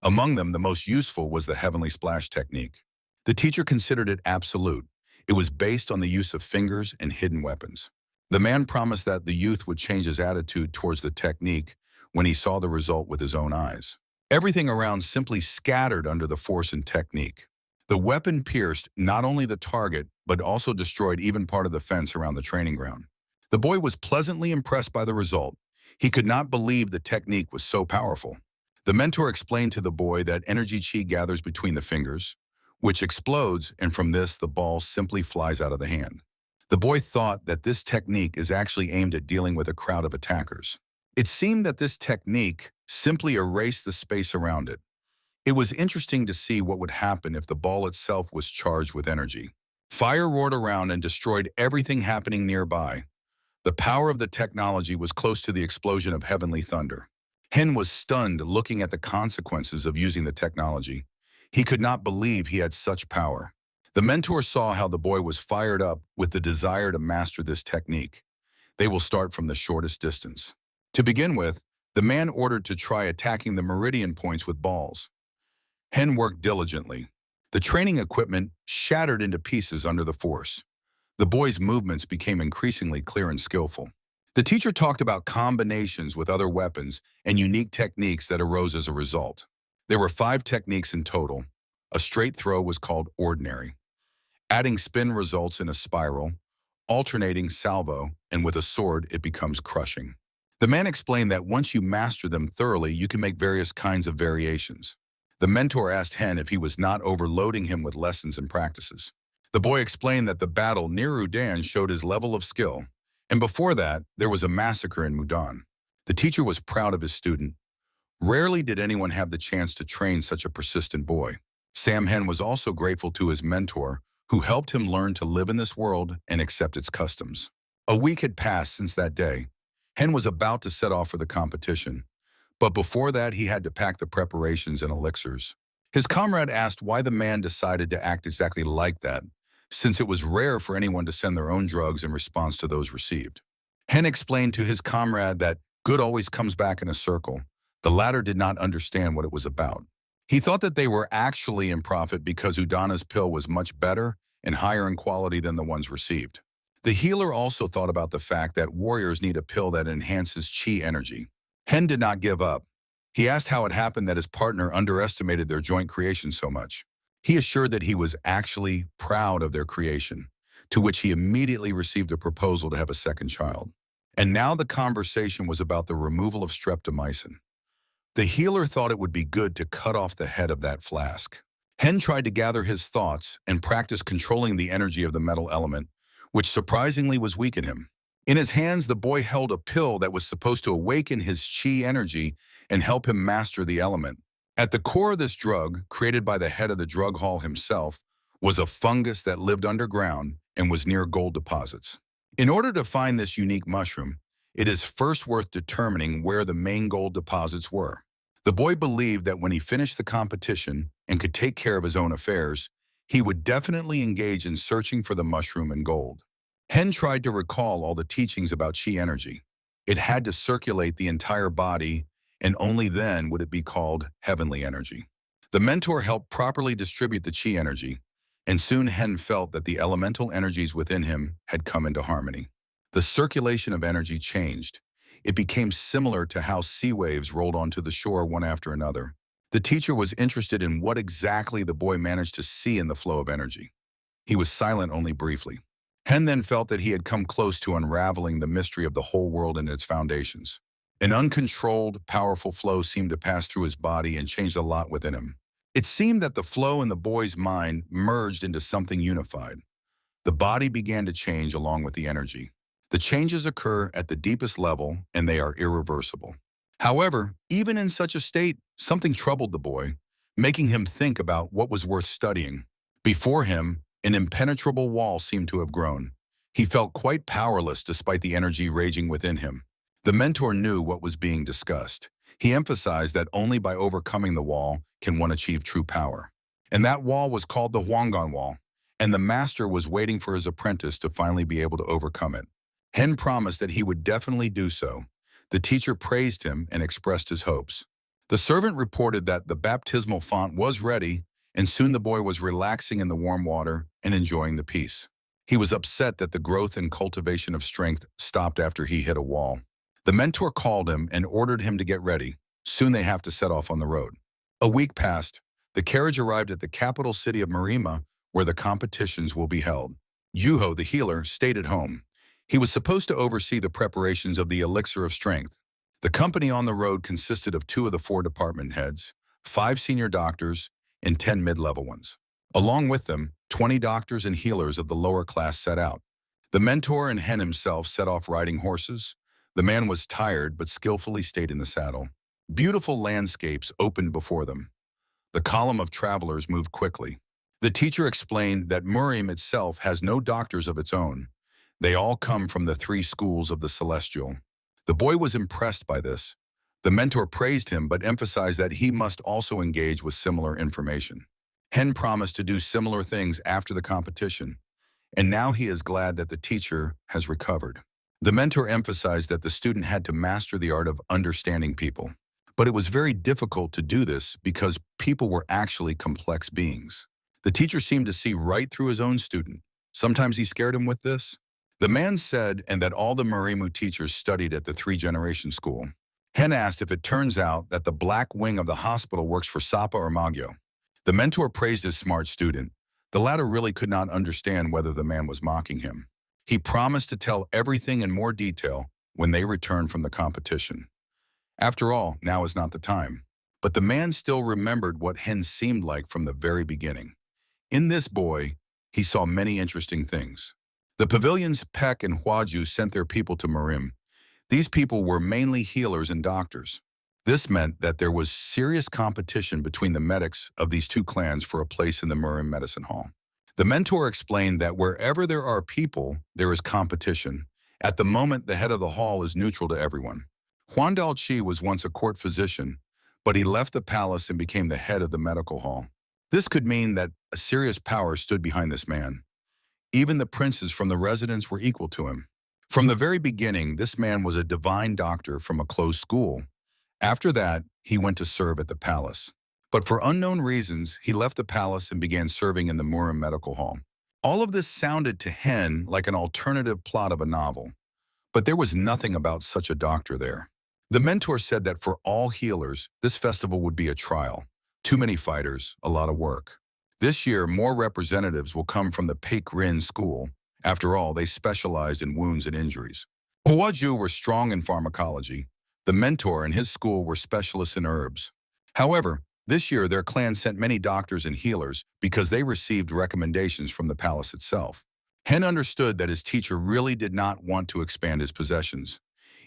Among them, the most useful was the Heavenly Splash technique. The teacher considered it absolute. It was based on the use of fingers and hidden weapons. The man promised that the youth would change his attitude towards the technique when he saw the result with his own eyes. Everything around simply scattered under the force and technique. The weapon pierced not only the target, but also destroyed even part of the fence around the training ground. The boy was pleasantly impressed by the result. He could not believe the technique was so powerful. The mentor explained to the boy that energy chi gathers between the fingers, which explodes, and from this, the ball simply flies out of the hand. The boy thought that this technique is actually aimed at dealing with a crowd of attackers. It seemed that this technique simply erased the space around it. It was interesting to see what would happen if the ball itself was charged with energy. Fire roared around and destroyed everything happening nearby. The power of the technology was close to the explosion of heavenly thunder. Hen was stunned looking at the consequences of using the technology. He could not believe he had such power. The mentor saw how the boy was fired up with the desire to master this technique. They will start from the shortest distance. To begin with, the man ordered to try attacking the meridian points with balls. Hen worked diligently. The training equipment shattered into pieces under the force. The boy's movements became increasingly clear and skillful. The teacher talked about combinations with other weapons and unique techniques that arose as a result. There were 5 techniques in total. A straight throw was called ordinary. Adding spin results in a spiral, alternating salvo, and with a sword it becomes crushing. The man explained that once you master them thoroughly, you can make various kinds of variations. The mentor asked Hen if he was not overloading him with lessons and practices. The boy explained that the battle near Mudan showed his level of skill, and before that, there was a massacre in Mudan. The teacher was proud of his student. Rarely did anyone have the chance to train such a persistent boy. Sam Hen was also grateful to his mentor, who helped him learn to live in this world and accept its customs. A week had passed since that day. Hen was about to set off for the competition, but before that he had to pack the preparations and elixirs. His comrade asked why the man decided to act exactly like that, since it was rare for anyone to send their own drugs in response to those received. Hen explained to his comrade that good always comes back in a circle. The latter did not understand what it was about. He thought that they were actually in profit because Udana's pill was much better and higher in quality than the ones received. The healer also thought about the fact that warriors need a pill that enhances chi energy. Hen did not give up. He asked how it happened that his partner underestimated their joint creation so much. He assured that he was actually proud of their creation, to which he immediately received a proposal to have a second child. And now the conversation was about the removal of streptomycin. The healer thought it would be good to cut off the head of that flask. Hen tried to gather his thoughts and practice controlling the energy of the metal element, which surprisingly was weak in him. In his hands, the boy held a pill that was supposed to awaken his chi energy and help him master the element. At the core of this drug, created by the head of the drug hall himself, was a fungus that lived underground and was near gold deposits. In order to find this unique mushroom, it is first worth determining where the main gold deposits were. The boy believed that when he finished the competition and could take care of his own affairs, he would definitely engage in searching for the mushroom and gold. Hen tried to recall all the teachings about chi energy. It had to circulate the entire body, and only then would it be called heavenly energy. The mentor helped properly distribute the chi energy, and soon Hen felt that the elemental energies within him had come into harmony. The circulation of energy changed. It became similar to how sea waves rolled onto the shore one after another. The teacher was interested in what exactly the boy managed to see in the flow of energy. He was silent only briefly. Hen then felt that he had come close to unraveling the mystery of the whole world and its foundations. An uncontrolled, powerful flow seemed to pass through his body and changed a lot within him. It seemed that the flow in the boy's mind merged into something unified. The body began to change along with the energy. The changes occur at the deepest level, and they are irreversible. However, even in such a state, something troubled the boy, making him think about what was worth studying. Before him, an impenetrable wall seemed to have grown. He felt quite powerless despite the energy raging within him. The mentor knew what was being discussed. He emphasized that only by overcoming the wall can one achieve true power. And that wall was called the Huanggan Wall, and the master was waiting for his apprentice to finally be able to overcome it. Hen promised that he would definitely do so. The teacher praised him and expressed his hopes. The servant reported that the baptismal font was ready, and soon the boy was relaxing in the warm water and enjoying the peace. He was upset that the growth and cultivation of strength stopped after he hit a wall. The mentor called him and ordered him to get ready. Soon they have to set off on the road. A week passed. The carriage arrived at the capital city of Marima, where the competitions will be held. Yuho, the healer, stayed at home. He was supposed to oversee the preparations of the elixir of strength. The company on the road consisted of 2 of the 4 department heads, 5 senior doctors, and 10 mid-level ones. Along with them, 20 doctors and healers of the lower class set out. The mentor and Hen himself set off riding horses. The man was tired but skillfully stayed in the saddle. Beautiful landscapes opened before them. The column of travelers moved quickly. The teacher explained that Murim itself has no doctors of its own. They all come from the 3 schools of the Celestial. The boy was impressed by this. The mentor praised him but emphasized that he must also engage with similar information. Hen promised to do similar things after the competition, and now he is glad that the teacher has recovered. The mentor emphasized that the student had to master the art of understanding people. But it was very difficult to do this because people were actually complex beings. The teacher seemed to see right through his own student. Sometimes he scared him with this. The man said, and that all the Marimu teachers studied at the 3-generation school. Hen asked if it turns out that the black wing of the hospital works for Sapa or Magyo. The mentor praised his smart student. The latter really could not understand whether the man was mocking him. He promised to tell everything in more detail when they returned from the competition. After all, now is not the time. But the man still remembered what Hen seemed like from the very beginning. In this boy, he saw many interesting things. The pavilions Peck and Huaju sent their people to Murim. These people were mainly healers and doctors. This meant that there was serious competition between the medics of these 2 clans for a place in the Murim Medicine Hall. The mentor explained that wherever there are people, there is competition. At the moment, the head of the hall is neutral to everyone. Huandao Chi was once a court physician, but he left the palace and became the head of the medical hall. This could mean that a serious power stood behind this man. Even the princes from the residence were equal to him. From the very beginning, this man was a divine doctor from a closed school. After that, he went to serve at the palace. But for unknown reasons, he left the palace and began serving in the Murim Medical Hall. All of this sounded to Hen like an alternative plot of a novel. But there was nothing about such a doctor there. The mentor said that for all healers, this festival would be a trial. Too many fighters, a lot of work. This year, more representatives will come from the Peik Rin school. After all, they specialized in wounds and injuries. Huaju were strong in pharmacology. The mentor and his school were specialists in herbs. However, this year their clan sent many doctors and healers because they received recommendations from the palace itself. Hen understood that his teacher really did not want to expand his possessions.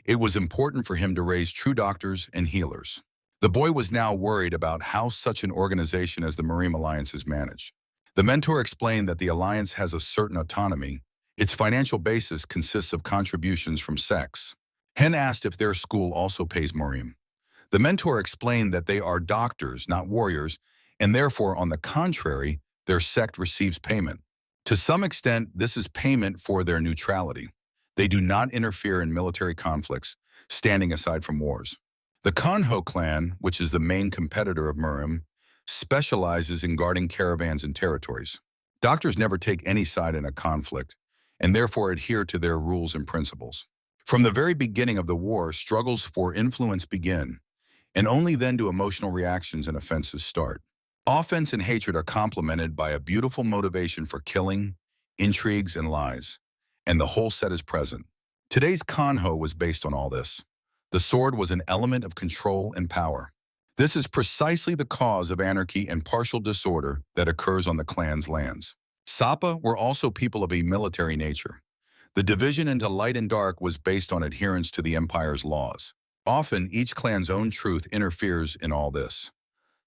It was important for him to raise true doctors and healers. The boy was now worried about how such an organization as the Murim Alliance is managed. The mentor explained that the alliance has a certain autonomy. Its financial basis consists of contributions from sects. Hen asked if their school also pays Murim. The mentor explained that they are doctors, not warriors, and therefore, on the contrary, their sect receives payment. To some extent, this is payment for their neutrality. They do not interfere in military conflicts, standing aside from wars. The Kanho clan, which is the main competitor of Murim, specializes in guarding caravans and territories. Doctors never take any side in a conflict, and therefore adhere to their rules and principles. From the very beginning of the war, struggles for influence begin, and only then do emotional reactions and offenses start. Offense and hatred are complemented by a beautiful motivation for killing, intrigues, and lies, and the whole set is present. Today's Kanho was based on all this. The sword was an element of control and power. This is precisely the cause of anarchy and partial disorder that occurs on the clan's lands. Sapa were also people of a military nature. The division into light and dark was based on adherence to the empire's laws. Often, each clan's own truth interferes in all this.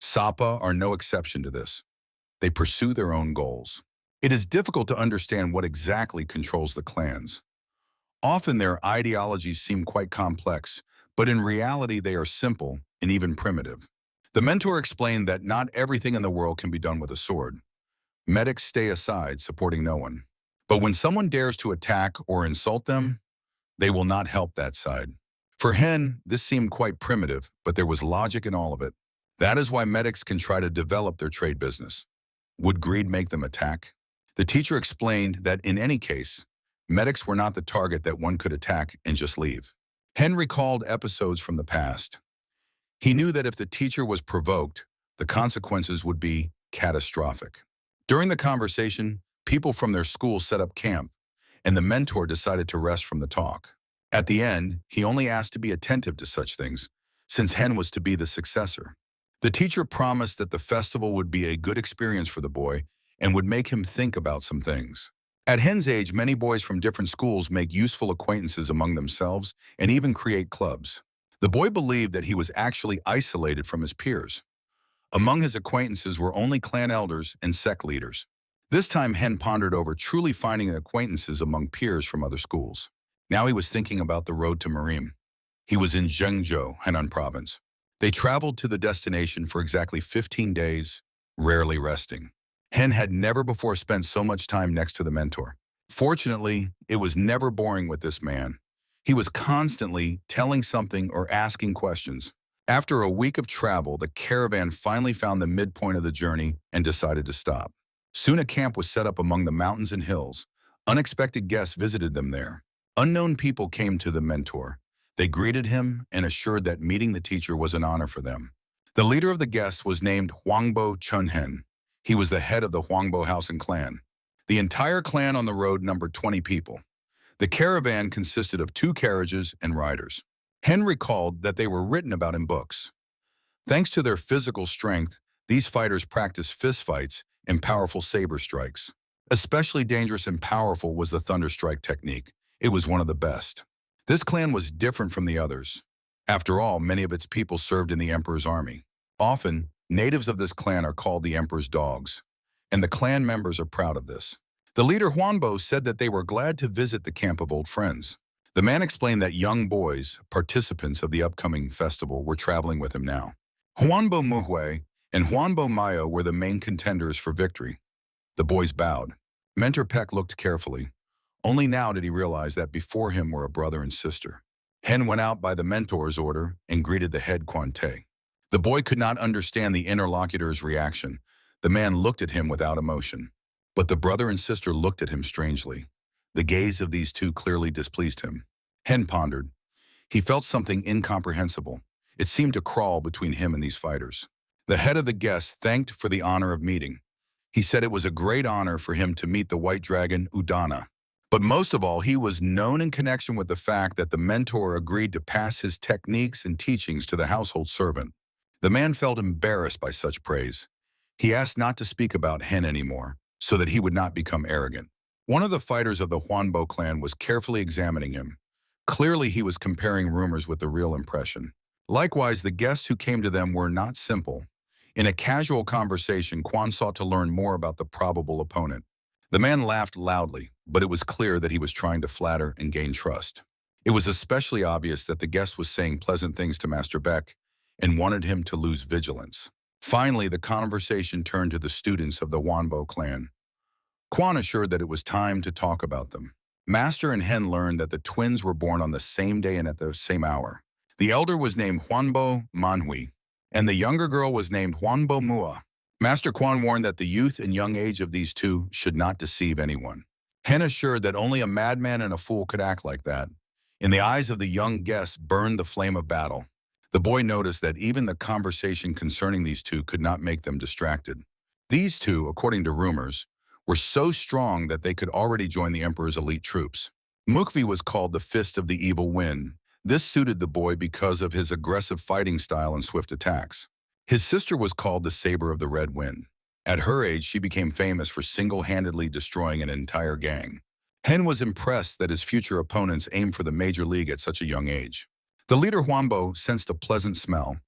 Sapa are no exception to this. They pursue their own goals. It is difficult to understand what exactly controls the clans. Often their ideologies seem quite complex, but in reality they are simple and even primitive. The mentor explained that not everything in the world can be done with a sword. Medics stay aside, supporting no one. But when someone dares to attack or insult them, they will not help that side. For Hen, this seemed quite primitive, but there was logic in all of it. That is why medics can try to develop their trade business. Would greed make them attack? The teacher explained that in any case, medics were not the target that one could attack and just leave. Hen recalled episodes from the past. He knew that if the teacher was provoked, the consequences would be catastrophic. During the conversation, people from their school set up camp, and the mentor decided to rest from the talk. At the end, he only asked to be attentive to such things, since Hen was to be the successor. The teacher promised that the festival would be a good experience for the boy and would make him think about some things. At Hen's age, many boys from different schools make useful acquaintances among themselves and even create clubs. The boy believed that he was actually isolated from his peers. Among his acquaintances were only clan elders and sect leaders. This time, Hen pondered over truly finding acquaintances among peers from other schools. Now he was thinking about the road to Marim. He was in Zhengzhou, Henan province. They traveled to the destination for exactly 15 days, rarely resting. Hen had never before spent so much time next to the mentor. Fortunately, it was never boring with this man. He was constantly telling something or asking questions. After a week of travel, the caravan finally found the midpoint of the journey and decided to stop. Soon a camp was set up among the mountains and hills. Unexpected guests visited them there. Unknown people came to the mentor. They greeted him and assured that meeting the teacher was an honor for them. The leader of the guests was named Huangbo Chunhen. He was the head of the Huangbo house and clan. The entire clan on the road numbered 20 people. The caravan consisted of 2 carriages and riders. Hen recalled that they were written about in books. Thanks to their physical strength, these fighters practiced fistfights and powerful saber strikes. Especially dangerous and powerful was the thunder strike technique. It was one of the best. This clan was different from the others. After all, many of its people served in the emperor's army. Often, natives of this clan are called the emperor's dogs, and the clan members are proud of this. The leader Huanbo said that they were glad to visit the camp of old friends. The man explained that young boys, participants of the upcoming festival, were traveling with him now. Huanbo Muhui and Huanbo Mayo were the main contenders for victory. The boys bowed. Mentor Peck looked carefully. Only now did he realize that before him were a brother and sister. Hen went out by the mentor's order and greeted the head Quante. The boy could not understand the interlocutor's reaction. The man looked at him without emotion. But the brother and sister looked at him strangely. The gaze of these two clearly displeased him. Hen pondered. He felt something incomprehensible. It seemed to crawl between him and these fighters. The head of the guests thanked for the honor of meeting. He said it was a great honor for him to meet the white dragon Udana. But most of all, he was known in connection with the fact that the mentor agreed to pass his techniques and teachings to the household servant. The man felt embarrassed by such praise. He asked not to speak about Hen anymore, so that he would not become arrogant. One of the fighters of the Huanbo clan was carefully examining him. Clearly, he was comparing rumors with the real impression. Likewise, the guests who came to them were not simple. In a casual conversation, Quan sought to learn more about the probable opponent. The man laughed loudly, but it was clear that he was trying to flatter and gain trust. It was especially obvious that the guest was saying pleasant things to Master Beck and wanted him to lose vigilance. Finally, the conversation turned to the students of the Huanbo clan. Quan assured that it was time to talk about them. Master and Hen learned that the twins were born on the same day and at the same hour. The elder was named Huanbo Manhui, and the younger girl was named Huanbo Mua. Master Quan warned that the youth and young age of these two should not deceive anyone. Hen assured that only a madman and a fool could act like that. In the eyes of the young guests burned the flame of battle. The boy noticed that even the conversation concerning these two could not make them distracted. These two, according to rumors, were so strong that they could already join the emperor's elite troops. Mukvi was called the Fist of the Evil Wind. This suited the boy because of his aggressive fighting style and swift attacks. His sister was called the Saber of the Red Wind. At her age, she became famous for single-handedly destroying an entire gang. Hen was impressed that his future opponents aimed for the major league at such a young age. The leader Huanbo sensed a pleasant smell.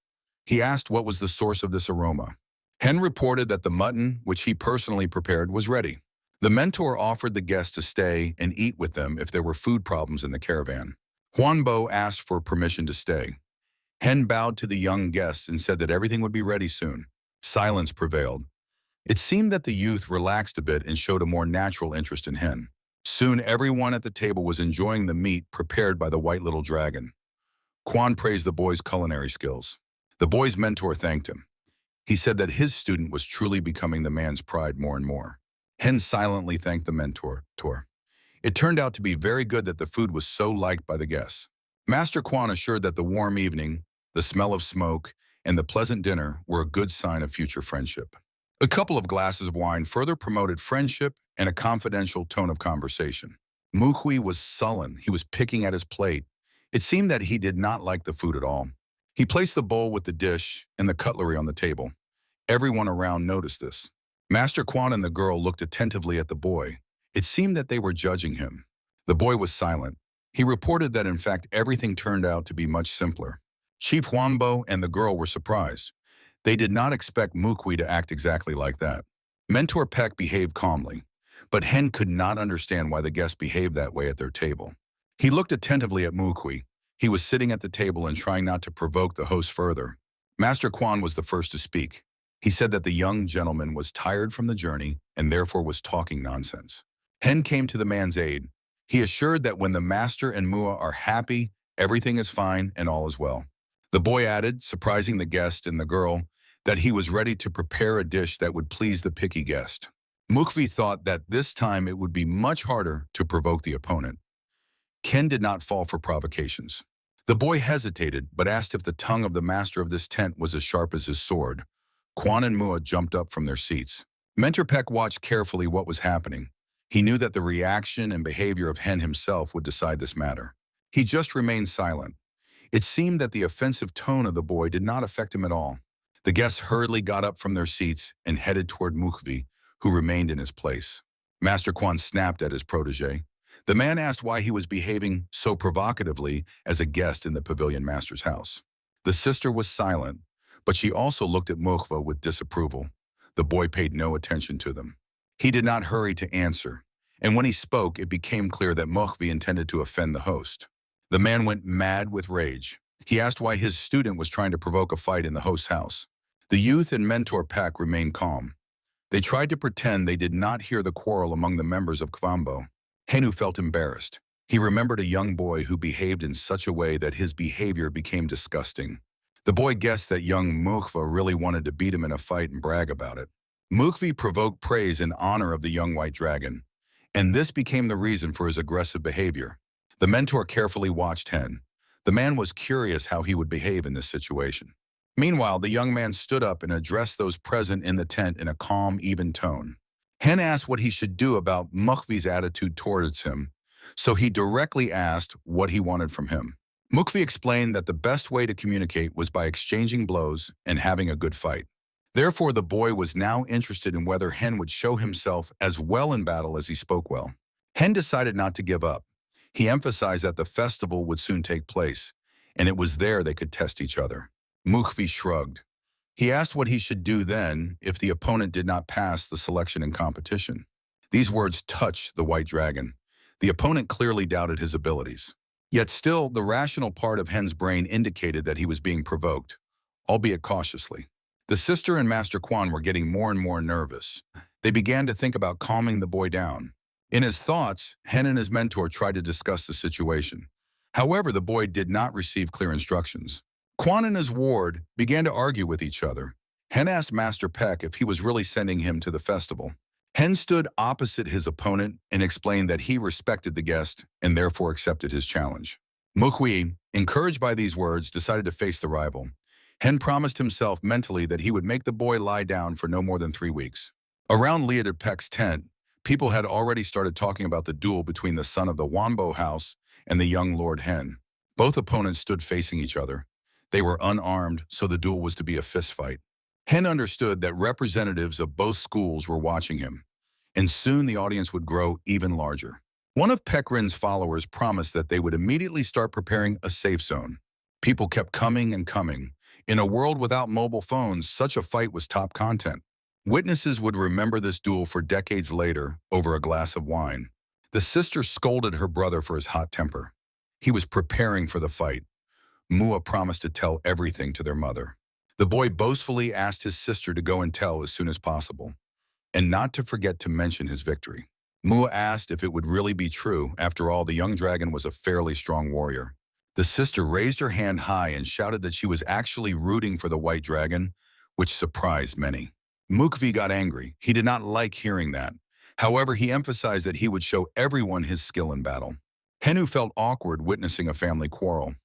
He asked what was the source of this aroma. Hen reported that the mutton, which he personally prepared, was ready. The mentor offered the guests to stay and eat with them if there were food problems in the caravan. Huanbo asked for permission to stay. Hen bowed to the young guests and said that everything would be ready soon. Silence prevailed. It seemed that the youth relaxed a bit and showed a more natural interest in Hen. Soon everyone at the table was enjoying the meat prepared by the white little dragon. Quan praised the boy's culinary skills. The boy's mentor thanked him. He said that his student was truly becoming the man's pride more and more. Hen silently thanked the mentor. It turned out to be very good that the food was so liked by the guests. Master Quan assured that the warm evening, the smell of smoke, and the pleasant dinner were a good sign of future friendship. A couple of glasses of wine further promoted friendship and a confidential tone of conversation. Mukwi was sullen. He was picking at his plate. It seemed that he did not like the food at all. He placed the bowl with the dish and the cutlery on the table. Everyone around noticed this. Master Quan and the girl looked attentively at the boy. It seemed that they were judging him. The boy was silent. He reported that in fact everything turned out to be much simpler. Chief Huangbo and the girl were surprised. They did not expect Mukwi to act exactly like that. Mentor Peck behaved calmly, but Hen could not understand why the guests behaved that way at their table. He looked attentively at Mukwi. He was sitting at the table and trying not to provoke the host further. Master Quan was the first to speak. He said that the young gentleman was tired from the journey and therefore was talking nonsense. Hen came to the man's aid. He assured that when the master and Mua are happy, everything is fine and all is well. The boy added, surprising the guest and the girl, that he was ready to prepare a dish that would please the picky guest. Mukvi thought that this time it would be much harder to provoke the opponent. Ken did not fall for provocations. The boy hesitated, but asked if the tongue of the master of this tent was as sharp as his sword. Quan and Mua jumped up from their seats. Mentor Peck watched carefully what was happening. He knew that the reaction and behavior of Hen himself would decide this matter. He just remained silent. It seemed that the offensive tone of the boy did not affect him at all. The guests hurriedly got up from their seats and headed toward Mukvi, who remained in his place. Master Quan snapped at his protege. The man asked why he was behaving so provocatively as a guest in the pavilion master's house. The sister was silent, but she also looked at Mukva with disapproval. The boy paid no attention to them. He did not hurry to answer, and when he spoke, it became clear that Mukvi intended to offend the host. The man went mad with rage. He asked why his student was trying to provoke a fight in the host's house. The youth and mentor pack remained calm. They tried to pretend they did not hear the quarrel among the members of Kvambo. Henu felt embarrassed. He remembered a young boy who behaved in such a way that his behavior became disgusting. The boy guessed that young Mukva really wanted to beat him in a fight and brag about it. Mukvi provoked praise in honor of the young white dragon, and this became the reason for his aggressive behavior. The mentor carefully watched Hen. The man was curious how he would behave in this situation. Meanwhile, the young man stood up and addressed those present in the tent in a calm, even tone. Hen asked what he should do about Mukvi's attitude towards him, so he directly asked what he wanted from him. Mukvi explained that the best way to communicate was by exchanging blows and having a good fight. Therefore, the boy was now interested in whether Hen would show himself as well in battle as he spoke well. Hen decided not to give up. He emphasized that the festival would soon take place, and it was there they could test each other. Mukvi shrugged. He asked what he should do then if the opponent did not pass the selection and competition. These words touched the white dragon. The opponent clearly doubted his abilities. Yet still, the rational part of Hen's brain indicated that he was being provoked, albeit cautiously. The sister and Master Quan were getting more and more nervous. They began to think about calming the boy down. In his thoughts, Hen and his mentor tried to discuss the situation. However, the boy did not receive clear instructions. Quan and his ward began to argue with each other. Hen asked Master Peck if he was really sending him to the festival. Hen stood opposite his opponent and explained that he respected the guest and therefore accepted his challenge. Mukwi, encouraged by these words, decided to face the rival. Hen promised himself mentally that he would make the boy lie down for no more than 3 weeks. Around Leader Peck's tent, people had already started talking about the duel between the son of the Wanbo house and the young Lord Hen. Both opponents stood facing each other. They were unarmed, so the duel was to be a fistfight. Hen understood that representatives of both schools were watching him, and soon the audience would grow even larger. One of Peckrin's followers promised that they would immediately start preparing a safe zone. People kept coming and coming. In a world without mobile phones, such a fight was top content. Witnesses would remember this duel for decades later over a glass of wine. The sister scolded her brother for his hot temper. He was preparing for the fight. Mua promised to tell everything to their mother. The boy boastfully asked his sister to go and tell as soon as possible, and not to forget to mention his victory. Mua asked if it would really be true. After all, the young dragon was a fairly strong warrior. The sister raised her hand high and shouted that she was actually rooting for the white dragon, which surprised many. Mukvi got angry. He did not like hearing that. However, he emphasized that he would show everyone his skill in battle. Henu felt awkward witnessing a family quarrel.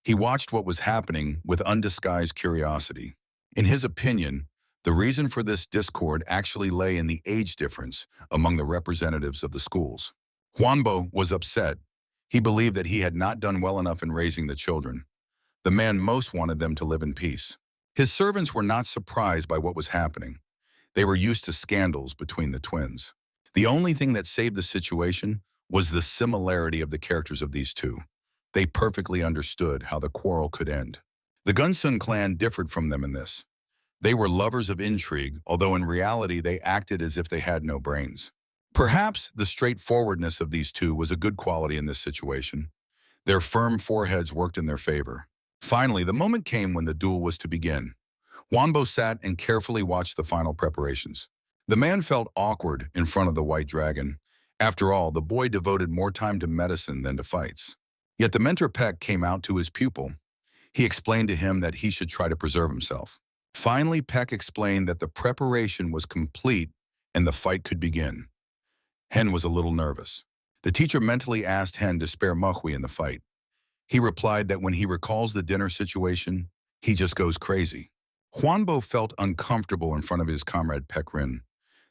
He watched what was happening with undisguised curiosity. In his opinion, the reason for this discord actually lay in the age difference among the representatives of the schools. Huanbo was upset. He believed that he had not done well enough in raising the children. The man most wanted them to live in peace. His servants were not surprised by what was happening. They were used to scandals between the twins. The only thing that saved the situation was the similarity of the characters of these two. They perfectly understood how the quarrel could end. The Gunsun clan differed from them in this. They were lovers of intrigue, although in reality they acted as if they had no brains. Perhaps the straightforwardness of these two was a good quality in this situation. Their firm foreheads worked in their favor. Finally, the moment came when the duel was to begin. Wanbo sat and carefully watched the final preparations. The man felt awkward in front of the white dragon. After all, the boy devoted more time to medicine than to fights. Yet the mentor Peck came out to his pupil. He explained to him that he should try to preserve himself. Finally, Peck explained that the preparation was complete and the fight could begin. Hen was a little nervous. The teacher mentally asked Hen to spare Mokwi in the fight. He replied that when he recalls the dinner situation, he just goes crazy. Huanbo felt uncomfortable in front of his comrade Peck Rin.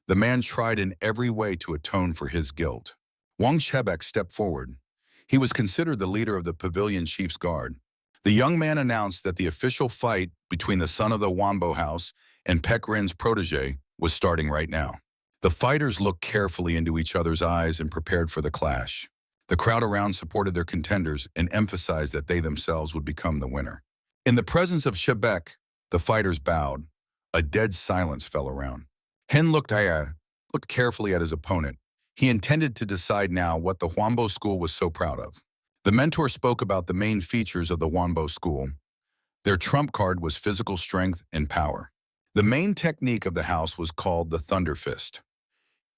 The man tried in every way to atone for his guilt. Wang Chebek stepped forward. He was considered the leader of the pavilion chief's guard. The young man announced that the official fight between the son of the Wanbo house and Peck Rin's protege was starting right now. The fighters looked carefully into each other's eyes and prepared for the clash. The crowd around supported their contenders and emphasized that they themselves would become the winner. In the presence of Chebek, the fighters bowed. A dead silence fell around. Hen looked carefully at his opponent. He intended to decide now what the Huanbo school was so proud of. The mentor spoke about the main features of the Huanbo school. Their trump card was physical strength and power. The main technique of the house was called the Thunder Fist.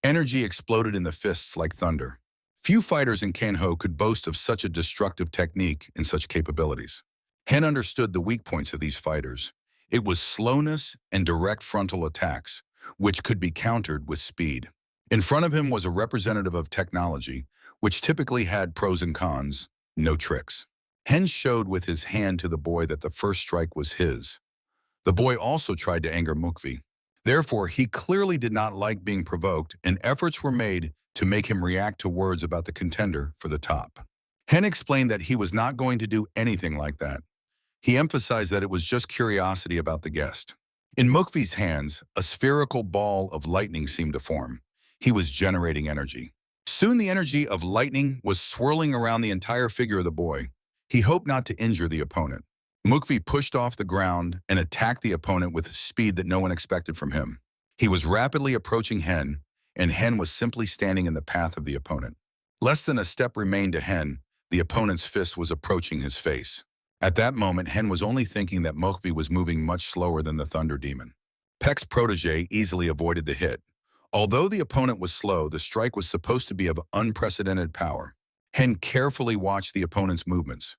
Energy exploded in the fists like thunder. Few fighters in Kanho could boast of such a destructive technique and such capabilities. Hen understood the weak points of these fighters. It was slowness and direct frontal attacks, which could be countered with speed. In front of him was a representative of technology, which typically had pros and cons, no tricks. Hen showed with his hand to the boy that the first strike was his. The boy also tried to anger Mukvi. Therefore, he clearly did not like being provoked, and efforts were made to make him react to words about the contender for the top. Hen explained that he was not going to do anything like that. He emphasized that it was just curiosity about the guest. In Mukvi's hands, a spherical ball of lightning seemed to form. He was generating energy. Soon the energy of lightning was swirling around the entire figure of the boy. He hoped not to injure the opponent. Mukvi pushed off the ground and attacked the opponent with speed that no one expected from him. He was rapidly approaching Hen, and Hen was simply standing in the path of the opponent. Less than a step remained to Hen. The opponent's fist was approaching his face. At that moment, Hen was only thinking that Mokvi was moving much slower than the Thunder Demon. Peck's protege easily avoided the hit. Although the opponent was slow, the strike was supposed to be of unprecedented power. Hen carefully watched the opponent's movements.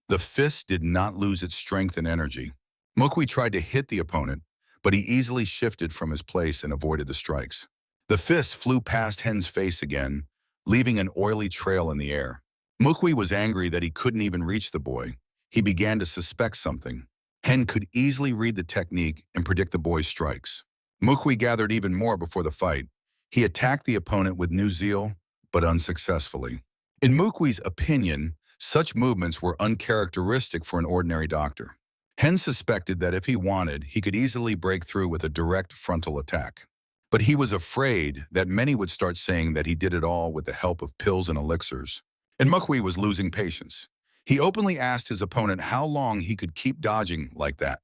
The fist did not lose its strength and energy. Mokwi tried to hit the opponent, but he easily shifted from his place and avoided the strikes. The fist flew past Hen's face again, leaving an oily trail in the air. Mokwi was angry that he couldn't even reach the boy. He began to suspect something. Hen could easily read the technique and predict the boy's strikes. Mukwi gathered even more before the fight. He attacked the opponent with new zeal, but unsuccessfully. In Mukwi's opinion, such movements were uncharacteristic for an ordinary doctor. Hen suspected that if he wanted, he could easily break through with a direct frontal attack. But he was afraid that many would start saying that he did it all with the help of pills and elixirs. And Mukwi was losing patience. He openly asked his opponent how long he could keep dodging like that.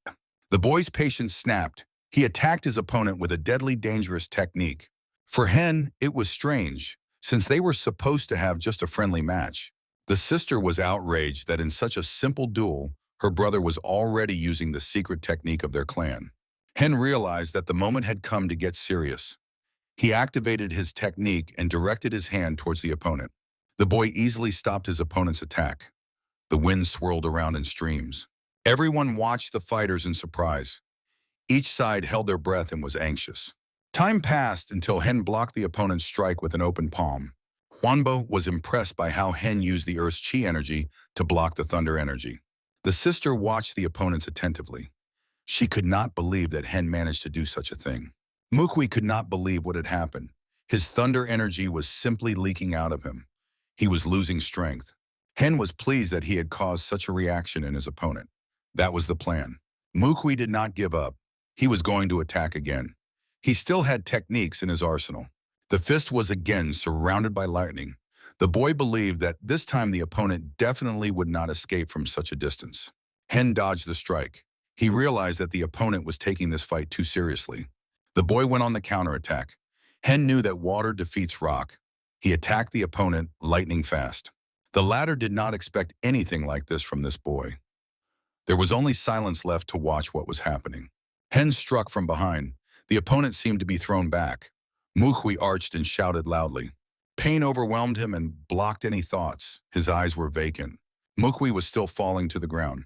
The boy's patience snapped. He attacked his opponent with a deadly dangerous technique. For Hen, it was strange, since they were supposed to have just a friendly match. The sister was outraged that in such a simple duel, her brother was already using the secret technique of their clan. Hen realized that the moment had come to get serious. He activated his technique and directed his hand towards the opponent. The boy easily stopped his opponent's attack. The wind swirled around in streams. Everyone watched the fighters in surprise. Each side held their breath and was anxious. Time passed until Hen blocked the opponent's strike with an open palm. Huanbo was impressed by how Hen used the Earth's chi energy to block the thunder energy. The sister watched the opponents attentively. She could not believe that Hen managed to do such a thing. Mukwi could not believe what had happened. His thunder energy was simply leaking out of him. He was losing strength. Hen was pleased that he had caused such a reaction in his opponent. That was the plan. Mukwi did not give up. He was going to attack again. He still had techniques in his arsenal. The fist was again surrounded by lightning. The boy believed that this time the opponent definitely would not escape from such a distance. Hen dodged the strike. He realized that the opponent was taking this fight too seriously. The boy went on the counterattack. Hen knew that water defeats rock. He attacked the opponent lightning fast. The latter did not expect anything like this from this boy. There was only silence left to watch what was happening. Hen struck from behind. The opponent seemed to be thrown back. Mukwi arched and shouted loudly. Pain overwhelmed him and blocked any thoughts. His eyes were vacant. Mukwi was still falling to the ground.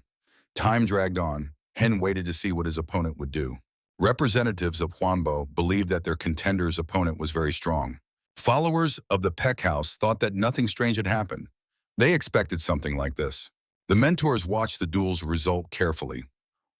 Time dragged on. Hen waited to see what his opponent would do. Representatives of Huanbo believed that their contender's opponent was very strong. Followers of the Peck House thought that nothing strange had happened. They expected something like this. The mentors watched the duel's result carefully.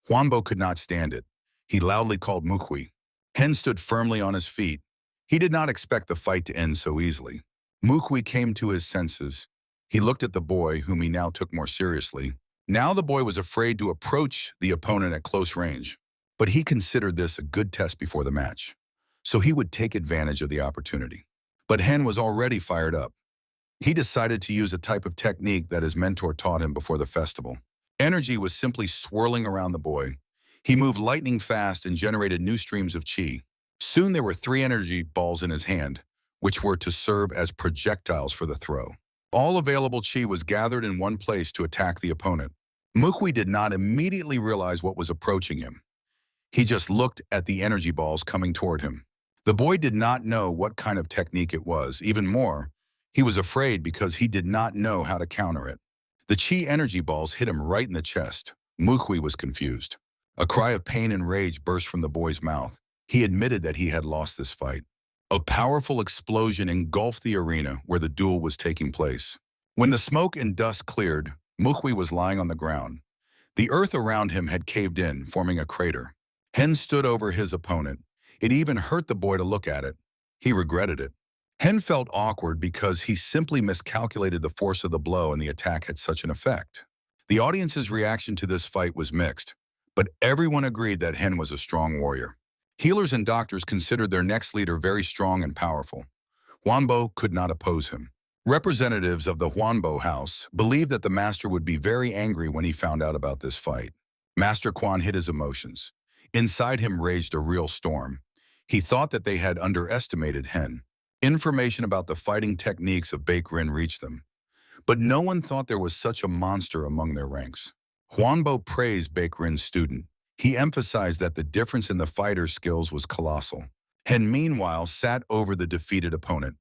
Huanbo could not stand it. He loudly called Mukwi. Hen stood firmly on his feet. He did not expect the fight to end so easily. Mukwi came to his senses. He looked at the boy, whom he now took more seriously. Now the boy was afraid to approach the opponent at close range, but he considered this a good test before the match, so he would take advantage of the opportunity. But Hen was already fired up. He decided to use a type of technique that his mentor taught him before the festival. Energy was simply swirling around the boy. He moved lightning fast and generated new streams of chi. Soon there were 3 energy balls in his hand, which were to serve as projectiles for the throw. All available chi was gathered in one place to attack the opponent. Mukwi did not immediately realize what was approaching him. He just looked at the energy balls coming toward him. The boy did not know what kind of technique it was. Even more, he was afraid because he did not know how to counter it. The chi energy balls hit him right in the chest. Mukwi was confused. A cry of pain and rage burst from the boy's mouth. He admitted that he had lost this fight. A powerful explosion engulfed the arena where the duel was taking place. When the smoke and dust cleared, Mukwi was lying on the ground. The earth around him had caved in, forming a crater. Hen stood over his opponent. It even hurt the boy to look at it. He regretted it. Hen felt awkward because he simply miscalculated the force of the blow and the attack had such an effect. The audience's reaction to this fight was mixed, but everyone agreed that Hen was a strong warrior. Healers and doctors considered their next leader very strong and powerful. Huanbo could not oppose him. Representatives of the Huanbo house believed that the master would be very angry when he found out about this fight. Master Quan hid his emotions. Inside him raged a real storm. He thought that they had underestimated Hen. Information about the fighting techniques of Baekrin reached them. But no one thought there was such a monster among their ranks. Huanbo praised Baekrin's student. He emphasized that the difference in the fighter's skills was colossal. Hen, meanwhile, sat over the defeated opponent.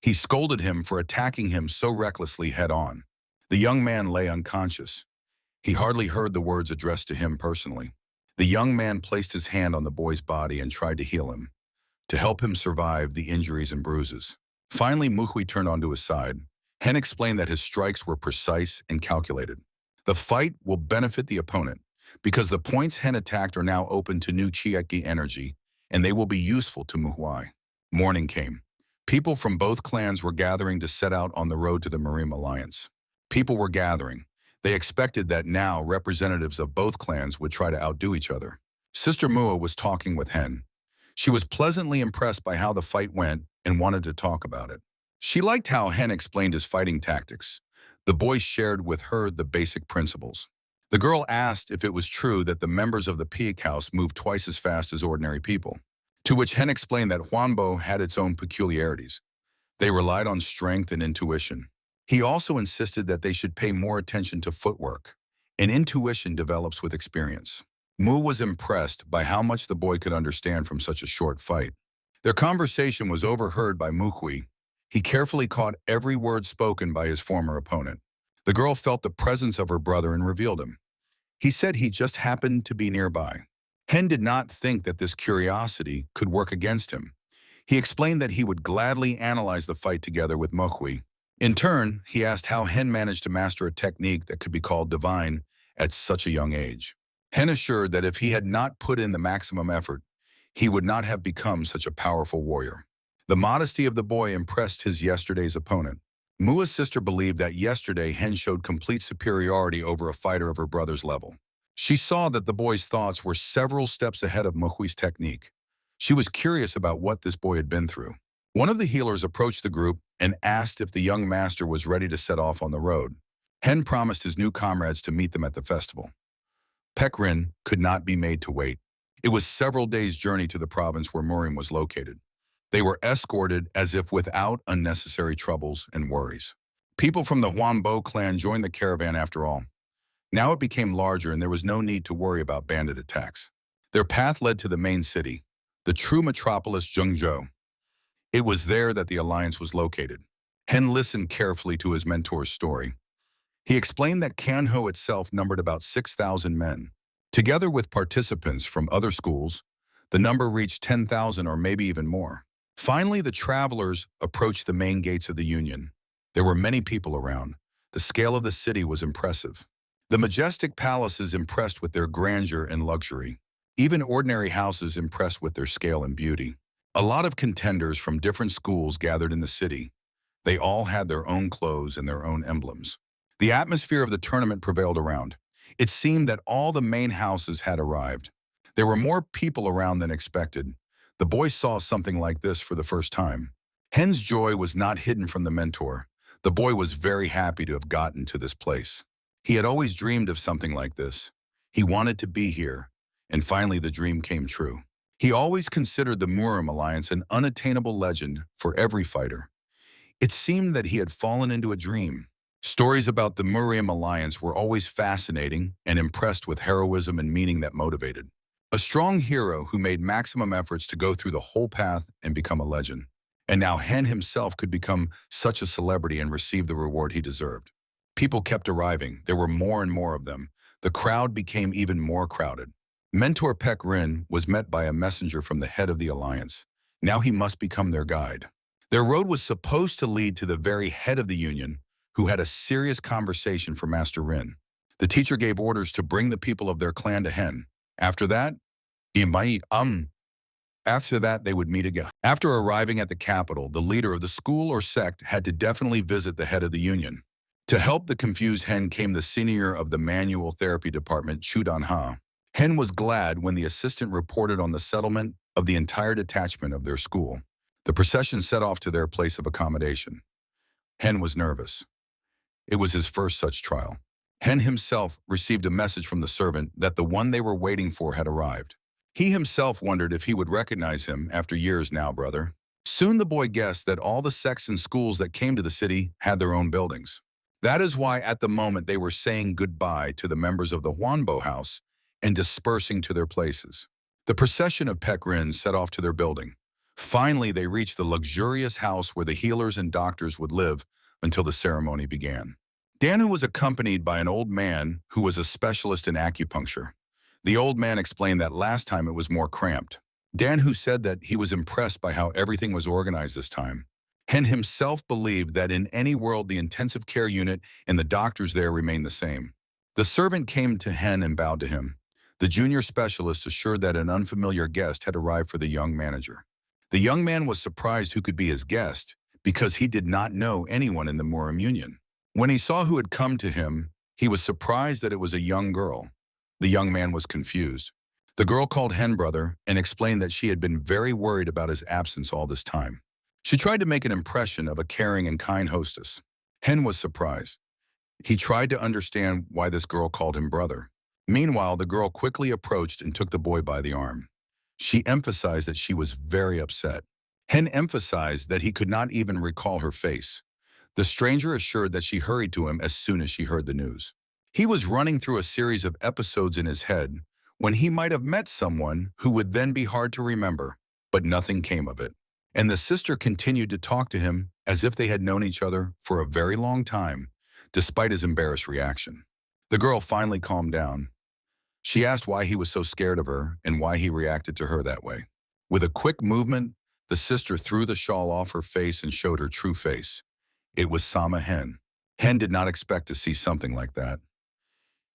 He scolded him for attacking him so recklessly head-on. The young man lay unconscious. He hardly heard the words addressed to him personally. The young man placed his hand on the boy's body and tried to heal him, to help him survive the injuries and bruises. Finally, Mukwi turned onto his side. Hen explained that his strikes were precise and calculated. The fight will benefit the opponent, because the points Hen attacked are now open to new Chieki energy, and they will be useful to Manhwa. Morning came. People from both clans were gathering to set out on the road to the Marine Alliance. People were gathering. They expected that now representatives of both clans would try to outdo each other. Sister Mua was talking with Hen. She was pleasantly impressed by how the fight went and wanted to talk about it. She liked how Hen explained his fighting tactics. The boy shared with her the basic principles. The girl asked if it was true that the members of the Peak House moved twice as fast as ordinary people, to which Hen explained that Huanbo had its own peculiarities. They relied on strength and intuition. He also insisted that they should pay more attention to footwork, and intuition develops with experience. Mu was impressed by how much the boy could understand from such a short fight. Their conversation was overheard by Mukwi. He carefully caught every word spoken by his former opponent. The girl felt the presence of her brother and revealed him. He said he just happened to be nearby. Hen did not think that this curiosity could work against him. He explained that he would gladly analyze the fight together with Mukwi. In turn, he asked how Hen managed to master a technique that could be called divine at such a young age. Hen assured that if he had not put in the maximum effort, he would not have become such a powerful warrior. The modesty of the boy impressed his yesterday's opponent. Mua's sister believed that yesterday Hen showed complete superiority over a fighter of her brother's level. She saw that the boy's thoughts were several steps ahead of Muhui's technique. She was curious about what this boy had been through. One of the healers approached the group and asked if the young master was ready to set off on the road. Hen promised his new comrades to meet them at the festival. Pek Rin could not be made to wait. It was several days' journey to the province where Muriam was located. They were escorted as if without unnecessary troubles and worries. People from the Huanbo clan joined the caravan after all. Now it became larger and there was no need to worry about bandit attacks. Their path led to the main city, the true metropolis Zhengzhou. It was there that the alliance was located. Hen listened carefully to his mentor's story. He explained that Canho itself numbered about 6,000 men. Together with participants from other schools, the number reached 10,000 or maybe even more. Finally, the travelers approached the main gates of the Union. There were many people around. The scale of the city was impressive. The majestic palaces impressed with their grandeur and luxury. Even ordinary houses impressed with their scale and beauty. A lot of contenders from different schools gathered in the city. They all had their own clothes and their own emblems. The atmosphere of the tournament prevailed around. It seemed that all the main houses had arrived. There were more people around than expected. The boy saw something like this for the first time. Hen's joy was not hidden from the mentor. The boy was very happy to have gotten to this place. He had always dreamed of something like this. He wanted to be here, and finally the dream came true. He always considered the Muriam alliance an unattainable legend for every fighter. It seemed that he had fallen into a dream. Stories about the Muriam alliance were always fascinating and impressed with heroism and meaning that motivated. A strong hero who made maximum efforts to go through the whole path and become a legend. And now Hen himself could become such a celebrity and receive the reward he deserved. People kept arriving. There were more and more of them. The crowd became even more crowded. Mentor Pek Rin was met by a messenger from the head of the alliance. Now he must become their guide. Their road was supposed to lead to the very head of the Union, who had a serious conversation for Master Rin. The teacher gave orders to bring the people of their clan to Hen. After that, they would meet again. After arriving at the capital, the leader of the school or sect had to definitely visit the head of the Union. To help the confused Hen came the senior of the manual therapy department, Chudan Ha. Hen was glad when the assistant reported on the settlement of the entire detachment of their school. The procession set off to their place of accommodation. Hen was nervous. It was his first such trial. Hen himself received a message from the servant that the one they were waiting for had arrived. He himself wondered if he would recognize him after years now, brother. Soon the boy guessed that all the sects and schools that came to the city had their own buildings. That is why at the moment they were saying goodbye to the members of the Huanbo house and dispersing to their places. The procession of Pek Rin set off to their building. Finally, they reached the luxurious house where the healers and doctors would live until the ceremony began. Danu was accompanied by an old man who was a specialist in acupuncture. The old man explained that last time it was more cramped. Danu said that he was impressed by how everything was organized this time. Hen himself believed that in any world the intensive care unit and the doctors there remained the same. The servant came to Hen and bowed to him. The junior specialist assured that an unfamiliar guest had arrived for the young manager. The young man was surprised who could be his guest, because he did not know anyone in the Muriam Union. When he saw who had come to him, he was surprised that it was a young girl. The young man was confused. The girl called Hen brother and explained that she had been very worried about his absence all this time. She tried to make an impression of a caring and kind hostess. Hen was surprised. He tried to understand why this girl called him brother. Meanwhile, the girl quickly approached and took the boy by the arm. She emphasized that she was very upset. Hen emphasized that he could not even recall her face. The stranger assured that she hurried to him as soon as she heard the news. He was running through a series of episodes in his head when he might have met someone who would then be hard to remember, but nothing came of it. And the sister continued to talk to him as if they had known each other for a very long time, despite his embarrassed reaction. The girl finally calmed down. She asked why he was so scared of her and why he reacted to her that way. With a quick movement, the sister threw the shawl off her face and showed her true face. It was Sama Hen. Hen did not expect to see something like that.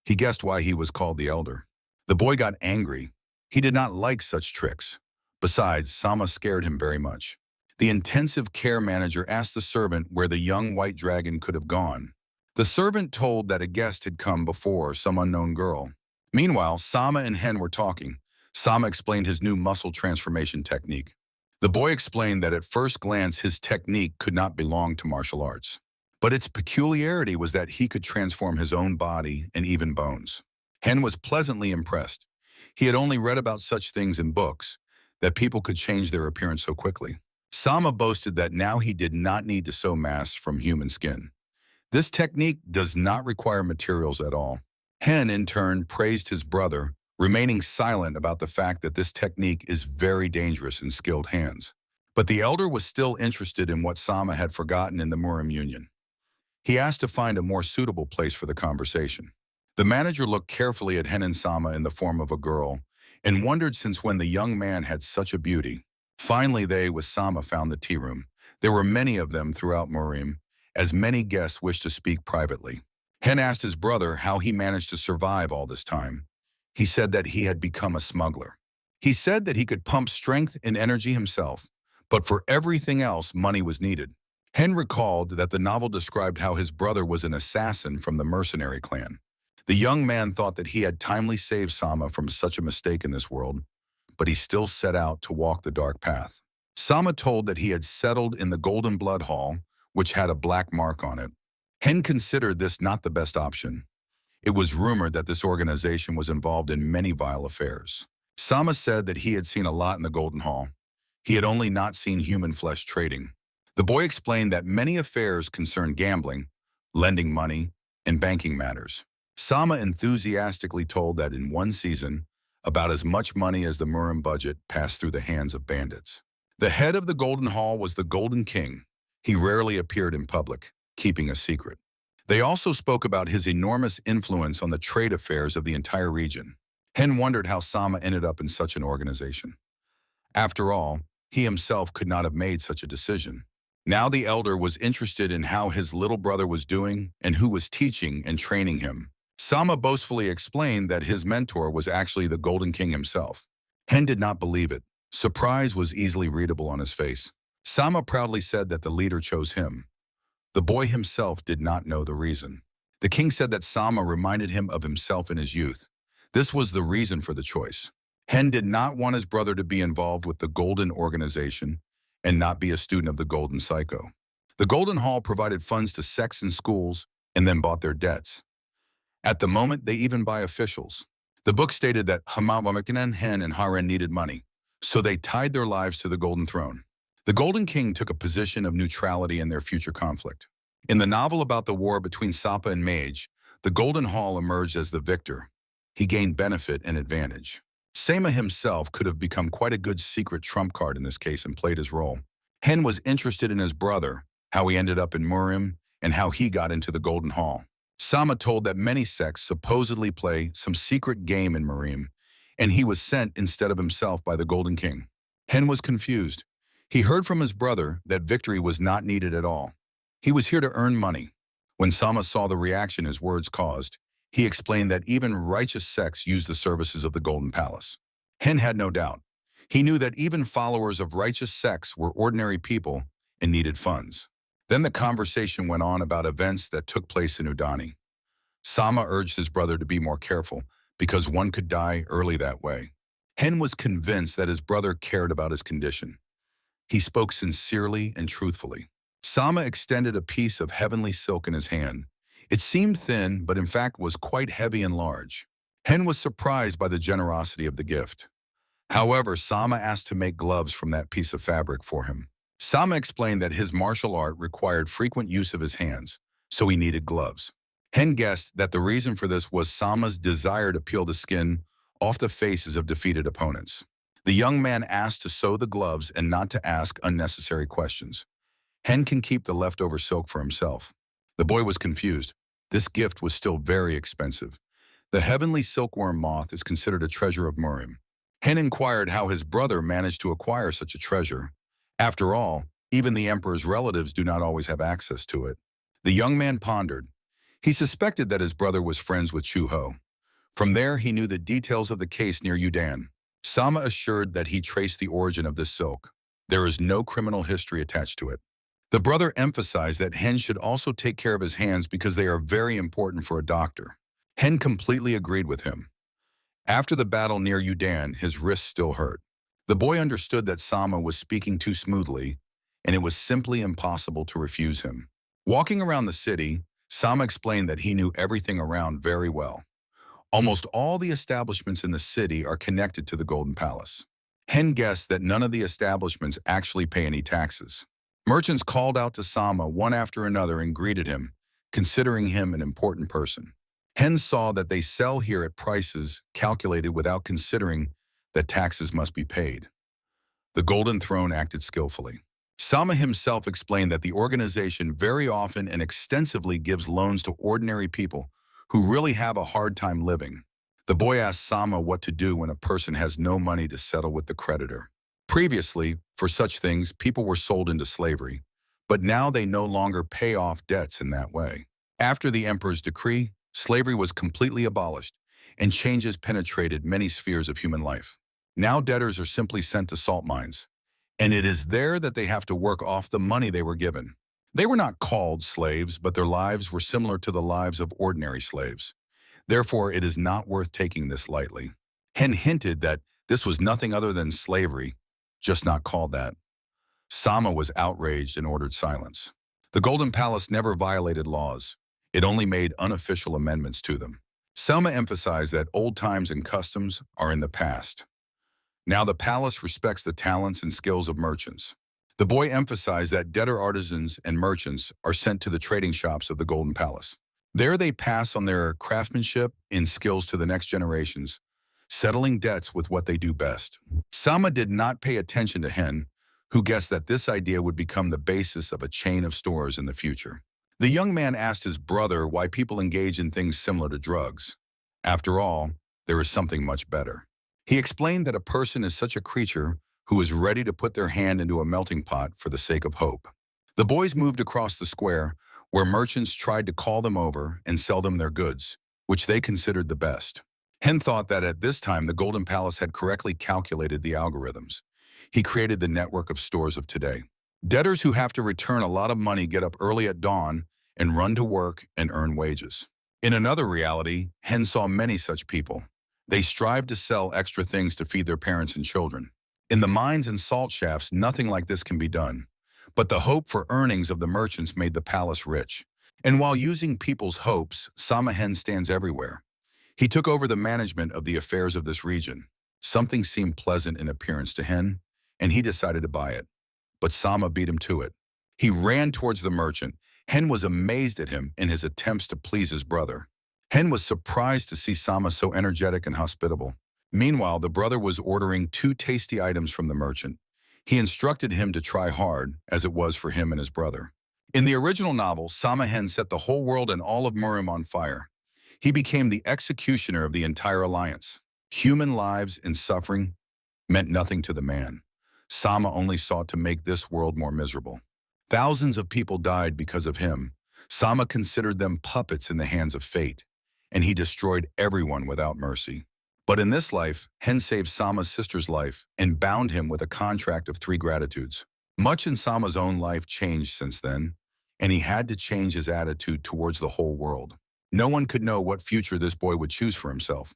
He guessed why he was called the Elder. The boy got angry. He did not like such tricks. Besides, Sama scared him very much. The intensive care manager asked the servant where the young white dragon could have gone. The servant told that a guest had come before, some unknown girl. Meanwhile, Sama and Hen were talking. Sama explained his new muscle transformation technique. The boy explained that at first glance his technique could not belong to martial arts. But its peculiarity was that he could transform his own body and even bones. Hen was pleasantly impressed. He had only read about such things in books, that people could change their appearance so quickly. Sama boasted that now he did not need to sew masks from human skin. This technique does not require materials at all. Hen, in turn, praised his brother, remaining silent about the fact that this technique is very dangerous in skilled hands. But the elder was still interested in what Sama had forgotten in the Murim Union. He asked to find a more suitable place for the conversation. The manager looked carefully at Hen and Sama in the form of a girl and wondered since when the young man had such a beauty. Finally, they, with Sama, found the tea room. There were many of them throughout Murim, as many guests wished to speak privately. Hen asked his brother how he managed to survive all this time. He said that he had become a smuggler. He said that he could pump strength and energy himself, but for everything else, money was needed. Hen recalled that the novel described how his brother was an assassin from the mercenary clan. The young man thought that he had timely saved Sama from such a mistake in this world, but he still set out to walk the dark path. Sama told that he had settled in the Golden Blood Hall, which had a black mark on it. Hen considered this not the best option. It was rumored that this organization was involved in many vile affairs. Sama said that he had seen a lot in the Golden Hall. He had only not seen human flesh trading. The boy explained that many affairs concerned gambling, lending money, and banking matters. Sama enthusiastically told that in one season, about as much money as the Murim budget passed through the hands of bandits. The head of the Golden Hall was the Golden King. He rarely appeared in public, keeping a secret. They also spoke about his enormous influence on the trade affairs of the entire region. Hen wondered how Sama ended up in such an organization. After all, he himself could not have made such a decision. Now the elder was interested in how his little brother was doing and who was teaching and training him. Sama boastfully explained that his mentor was actually the Golden King himself. Hen did not believe it. Surprise was easily readable on his face. Sama proudly said that the leader chose him. The boy himself did not know the reason. The king said that Sama reminded him of himself in his youth. This was the reason for the choice. Hen did not want his brother to be involved with the Golden Organization and not be a student of the Golden Psycho. The Golden Hall provided funds to sects and schools and then bought their debts. At the moment, they even buy officials. The book stated that Hamawamakinan, Hen, and Haren needed money, so they tied their lives to the Golden Throne. The Golden King took a position of neutrality in their future conflict. In the novel about the war between Sapa and Mage, the Golden Hall emerged as the victor. He gained benefit and advantage. Sama himself could have become quite a good secret trump card in this case and played his role. Hen was interested in his brother, how he ended up in Murim, and how he got into the Golden Hall. Sama told that many sects supposedly play some secret game in Murim, and he was sent instead of himself by the Golden King. Hen was confused. He heard from his brother that victory was not needed at all. He was here to earn money. When Sama saw the reaction his words caused, he explained that even righteous sects use the services of the Golden Palace. Hen had no doubt. He knew that even followers of righteous sects were ordinary people and needed funds. Then the conversation went on about events that took place in Udani. Sama urged his brother to be more careful because one could die early that way. Hen was convinced that his brother cared about his condition. He spoke sincerely and truthfully. Sama extended a piece of heavenly silk in his hand. It seemed thin, but in fact was quite heavy and large. Hen was surprised by the generosity of the gift. However, Sama asked to make gloves from that piece of fabric for him. Sama explained that his martial art required frequent use of his hands, so he needed gloves. Hen guessed that the reason for this was Sama's desire to peel the skin off the faces of defeated opponents. The young man asked to sew the gloves and not to ask unnecessary questions. Hen can keep the leftover silk for himself. The boy was confused. This gift was still very expensive. The heavenly silkworm moth is considered a treasure of Murim. Hen inquired how his brother managed to acquire such a treasure. After all, even the emperor's relatives do not always have access to it. The young man pondered. He suspected that his brother was friends with Chu-ho. From there, he knew the details of the case near Mudan. Sama assured that he traced the origin of this silk. There is no criminal history attached to it. The brother emphasized that Hen should also take care of his hands because they are very important for a doctor. Hen completely agreed with him. After the battle near Mudan, his wrists still hurt. The boy understood that Sama was speaking too smoothly, and it was simply impossible to refuse him. Walking around the city, Sama explained that he knew everything around very well. Almost all the establishments in the city are connected to the Golden Palace. Hen guessed that none of the establishments actually pay any taxes. Merchants called out to Sama one after another and greeted him, considering him an important person. Hen saw that they sell here at prices calculated without considering that taxes must be paid. The Golden Throne acted skillfully. Sama himself explained that the organization very often and extensively gives loans to ordinary people who really have a hard time living. The boy asked Sama what to do when a person has no money to settle with the creditor. Previously, for such things, people were sold into slavery, but now they no longer pay off debts in that way. After the emperor's decree, slavery was completely abolished, and changes penetrated many spheres of human life. Now debtors are simply sent to salt mines, and it is there that they have to work off the money they were given. They were not called slaves, but their lives were similar to the lives of ordinary slaves. Therefore, it is not worth taking this lightly. Hen hinted that this was nothing other than slavery, just not called that. Sama was outraged and ordered silence. The Golden Palace never violated laws. It only made unofficial amendments to them. Sama emphasized that old times and customs are in the past. Now the palace respects the talents and skills of merchants. The boy emphasized that debtor artisans and merchants are sent to the trading shops of the Golden Palace. There they pass on their craftsmanship and skills to the next generations, settling debts with what they do best. Sama did not pay attention to Hen, who guessed that this idea would become the basis of a chain of stores in the future. The young man asked his brother why people engage in things similar to drugs. After all, there is something much better. He explained that a person is such a creature who is ready to put their hand into a melting pot for the sake of hope. The boys moved across the square, where merchants tried to call them over and sell them their goods, which they considered the best. Hen thought that at this time the Golden Palace had correctly calculated the algorithms. He created the network of stores of today. Debtors who have to return a lot of money get up early at dawn and run to work and earn wages. In another reality, Hen saw many such people. They strive to sell extra things to feed their parents and children. In the mines and salt shafts, nothing like this can be done. But the hope for earnings of the merchants made the palace rich. And while using people's hopes, Sama Hen stands everywhere. He took over the management of the affairs of this region. Something seemed pleasant in appearance to Hen, and he decided to buy it. But Sama beat him to it. He ran towards the merchant. Hen was amazed at him in his attempts to please his brother. Hen was surprised to see Sama so energetic and hospitable. Meanwhile, the brother was ordering 2 tasty items from the merchant. He instructed him to try hard, as it was for him and his brother. In the original novel, Sama Hen set the whole world and all of Murim on fire. He became the executioner of the entire alliance. Human lives and suffering meant nothing to the man. Sama only sought to make this world more miserable. Thousands of people died because of him. Sama considered them puppets in the hands of fate, and he destroyed everyone without mercy. But in this life, Hen saved Sama's sister's life and bound him with a contract of 3 gratitudes. Much in Sama's own life changed since then, and he had to change his attitude towards the whole world. No one could know what future this boy would choose for himself.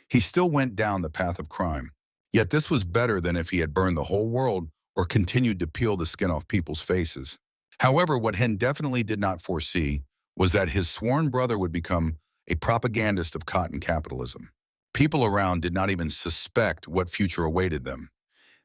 He still went down the path of crime. Yet this was better than if he had burned the whole world or continued to peel the skin off people's faces. However, what Hen definitely did not foresee was that his sworn brother would become a propagandist of cotton capitalism. People around did not even suspect what future awaited them.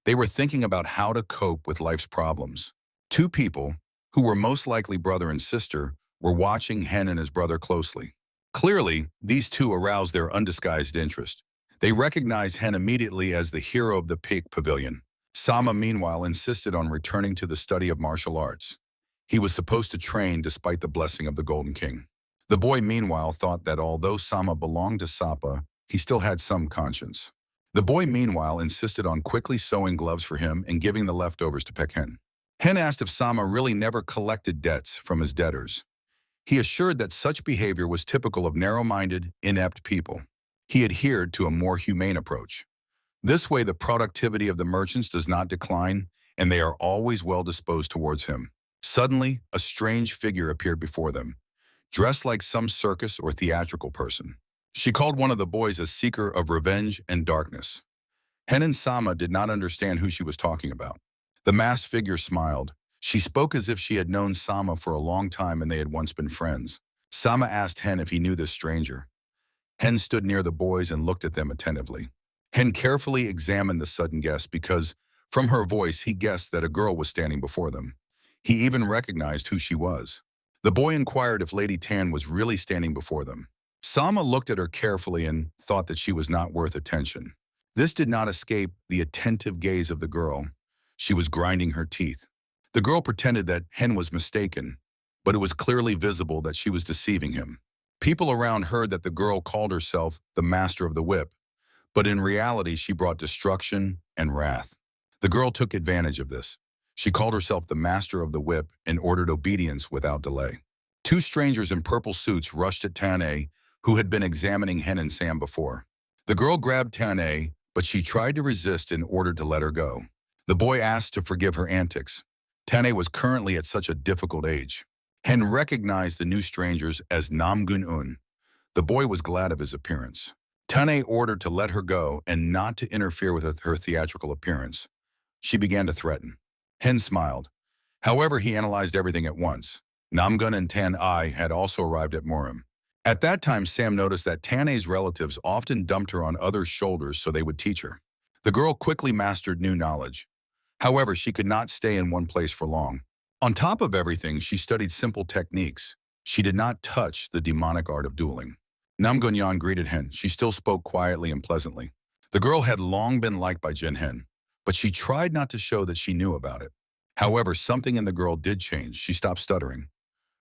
They were thinking about how to cope with life's problems. 2 people, who were most likely brother and sister, were watching Hen and his brother closely. Clearly, these 2 aroused their undisguised interest. They recognized Hen immediately as the hero of the Peak Pavilion. Sama, meanwhile, insisted on returning to the study of martial arts. He was supposed to train despite the blessing of the Golden King. The boy, meanwhile, thought that although Sama belonged to Sapa, he still had some conscience. The boy, meanwhile, insisted on quickly sewing gloves for him and giving the leftovers to Hen. Hen asked if Sama really never collected debts from his debtors. He assured that such behavior was typical of narrow-minded, inept people. He adhered to a more humane approach. This way, the productivity of the merchants does not decline, and they are always well disposed towards him. Suddenly, a strange figure appeared before them, dressed like some circus or theatrical person. She called one of the boys a seeker of revenge and darkness. Hen and Sama did not understand who she was talking about. The masked figure smiled. She spoke as if she had known Sama for a long time and they had once been friends. Sama asked Hen if he knew this stranger. Hen stood near the boys and looked at them attentively. Hen carefully examined the sudden guest because, from her voice, he guessed that a girl was standing before them. He even recognized who she was. The boy inquired if Lady Tan was really standing before them. Sama looked at her carefully and thought that she was not worth attention. This did not escape the attentive gaze of the girl. She was grinding her teeth. The girl pretended that Hen was mistaken, but it was clearly visible that she was deceiving him. People around heard that the girl called herself the Master of the Whip, but in reality she brought destruction and wrath. The girl took advantage of this. She called herself the Master of the Whip and ordered obedience without delay. Two strangers in purple suits rushed at Tane, who had been examining Hen and Sam before. The girl grabbed Tane, but she tried to resist in order to let her go. The boy asked to forgive her antics. Tane was currently at such a difficult age. Hen recognized the new strangers as Namgun-un. The boy was glad of his appearance. Tane ordered to let her go and not to interfere with her theatrical appearance. She began to threaten. Hen smiled. However, he analyzed everything at once. Namgun and Tan-ai had also arrived at Muram. At that time, Sam noticed that Tane's relatives often dumped her on others' shoulders so they would teach her. The girl quickly mastered new knowledge. However, she could not stay in one place for long. On top of everything, she studied simple techniques. She did not touch the demonic art of dueling. Namgunyan greeted Hen. She still spoke quietly and pleasantly. The girl had long been liked by Jin Hen, but she tried not to show that she knew about it. However, something in the girl did change. She stopped stuttering.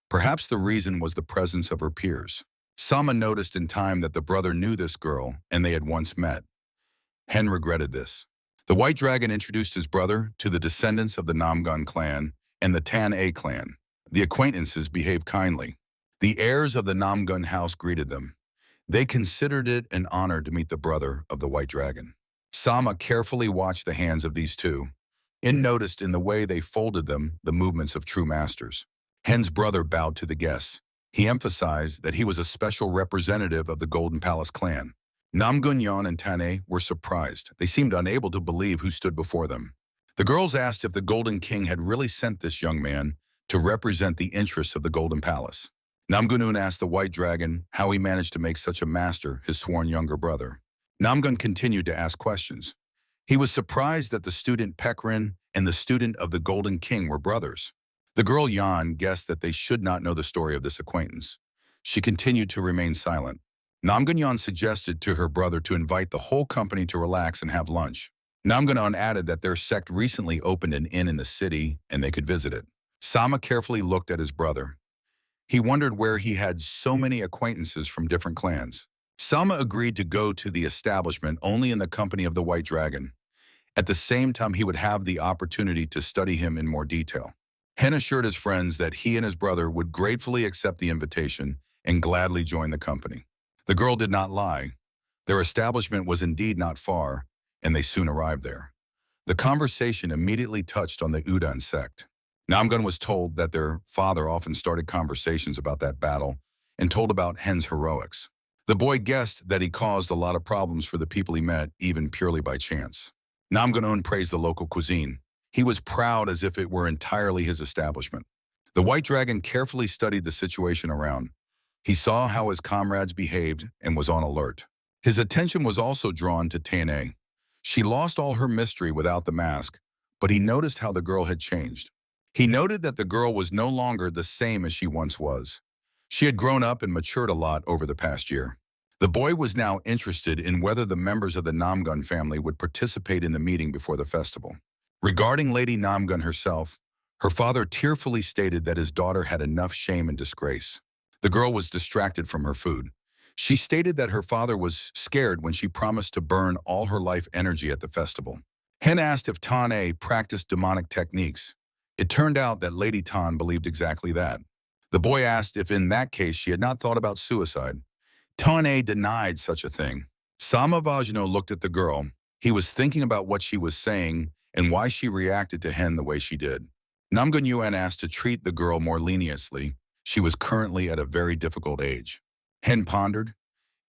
Perhaps the reason was the presence of her peers. Sama noticed in time that the brother knew this girl and they had once met. Hen regretted this. The White Dragon introduced his brother to the descendants of the Namgun clan and the Tan-A clan. The acquaintances behaved kindly. The heirs of the Namgun house greeted them. They considered it an honor to meet the brother of the White Dragon. Sama carefully watched the hands of these two and noticed in the way they folded them the movements of true masters. Hen's brother bowed to the guests. He emphasized that he was a special representative of the Golden Palace clan. Namgunyan and Tane were surprised. They seemed unable to believe who stood before them. The girls asked if the Golden King had really sent this young man to represent the interests of the Golden Palace. Namgunun asked the White Dragon how he managed to make such a master his sworn younger brother. Namgun continued to ask questions. He was surprised that the student Pekrin and the student of the Golden King were brothers. The girl Yan guessed that they should not know the story of this acquaintance. She continued to remain silent. Namgunyan suggested to her brother to invite the whole company to relax and have lunch. Namgunyan added that their sect recently opened an inn in the city and they could visit it. Sama carefully looked at his brother. He wondered where he had so many acquaintances from different clans. Sama agreed to go to the establishment only in the company of the White Dragon. At the same time, he would have the opportunity to study him in more detail. Hen assured his friends that he and his brother would gratefully accept the invitation and gladly join the company. The girl did not lie. Their establishment was indeed not far, and they soon arrived there. The conversation immediately touched on the Udan sect. Namgun was told that their father often started conversations about that battle and told about Hen's heroics. The boy guessed that he caused a lot of problems for the people he met, even purely by chance. Namgun praised the local cuisine. He was proud as if it were entirely his establishment. The White Dragon carefully studied the situation around. He saw how his comrades behaved and was on alert. His attention was also drawn to Tane. She lost all her mystery without the mask, but he noticed how the girl had changed. He noted that the girl was no longer the same as she once was. She had grown up and matured a lot over the past year. The boy was now interested in whether the members of the Namgun family would participate in the meeting before the festival. Regarding Lady Namgun herself, her father tearfully stated that his daughter had enough shame and disgrace. The girl was distracted from her food. She stated that her father was scared when she promised to burn all her life energy at the festival. Hen asked if Tane practiced demonic techniques. It turned out that Lady Tan believed exactly that. The boy asked if in that case she had not thought about suicide. Tane denied such a thing. Samavajno looked at the girl. He was thinking about what she was saying and why she reacted to Hen the way she did. Namgun Yuan asked to treat the girl more leniently. She was currently at a very difficult age. Hen pondered.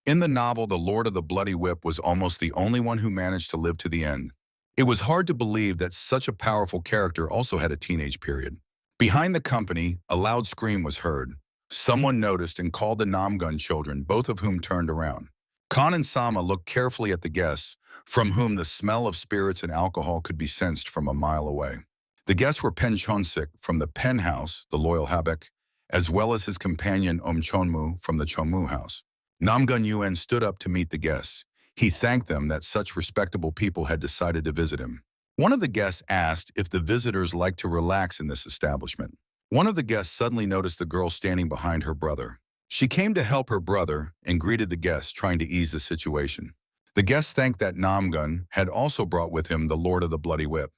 In the novel, the Lord of the Bloody Whip was almost the only one who managed to live to the end. It was hard to believe that such a powerful character also had a teenage period. Behind the company, a loud scream was heard. Someone noticed and called the Namgun children, both of whom turned around. Khan and Sama looked carefully at the guests, from whom the smell of spirits and alcohol could be sensed from a mile away. The guests were Pen Chonsik from the Pen House, the loyal Habek, as well as his companion Om Chonmu from the Chonmu House. Namgun Yuan stood up to meet the guests. He thanked them that such respectable people had decided to visit him. One of the guests asked if the visitors liked to relax in this establishment. One of the guests suddenly noticed the girl standing behind her brother. She came to help her brother and greeted the guests, trying to ease the situation. The guests thanked that Namgun had also brought with him the Lord of the Bloody Whip.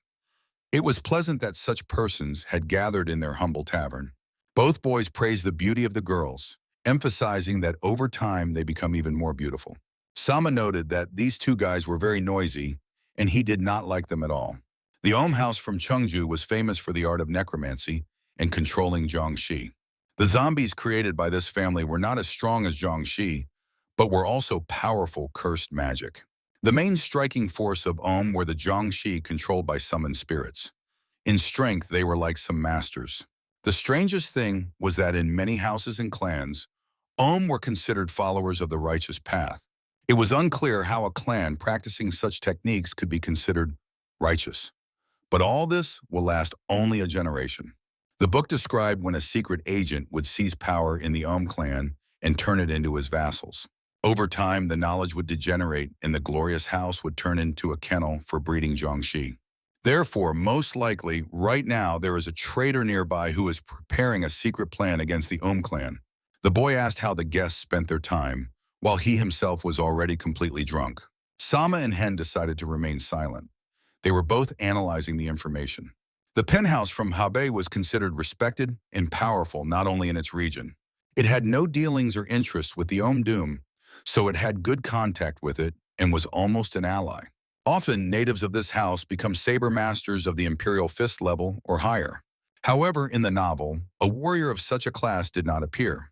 It was pleasant that such persons had gathered in their humble tavern. Both boys praised the beauty of the girls, emphasizing that over time they become even more beautiful. Sama noted that these two guys were very noisy, and he did not like them at all. The Om House from Cheongju was famous for the art of necromancy and controlling Jiangxi. The zombies created by this family were not as strong as Jiangxi, but were also powerful cursed magic. The main striking force of Om were the Jiangxi controlled by summoned spirits. In strength, they were like some masters. The strangest thing was that in many houses and clans, Om were considered followers of the righteous path. It was unclear how a clan practicing such techniques could be considered righteous. But all this will last only a generation. The book described when a secret agent would seize power in the Om clan and turn it into his vassals. Over time, the knowledge would degenerate and the glorious house would turn into a kennel for breeding Jiangxi. Therefore, most likely, right now, there is a traitor nearby who is preparing a secret plan against the Om clan. The boy asked how the guests spent their time, while he himself was already completely drunk. Sama and Hen decided to remain silent. They were both analyzing the information. The penthouse from Habe was considered respected and powerful not only in its region. It had no dealings or interests with the Om Doom, so it had good contact with it and was almost an ally. Often, natives of this house become saber masters of the Imperial Fist level or higher. However, in the novel, a warrior of such a class did not appear.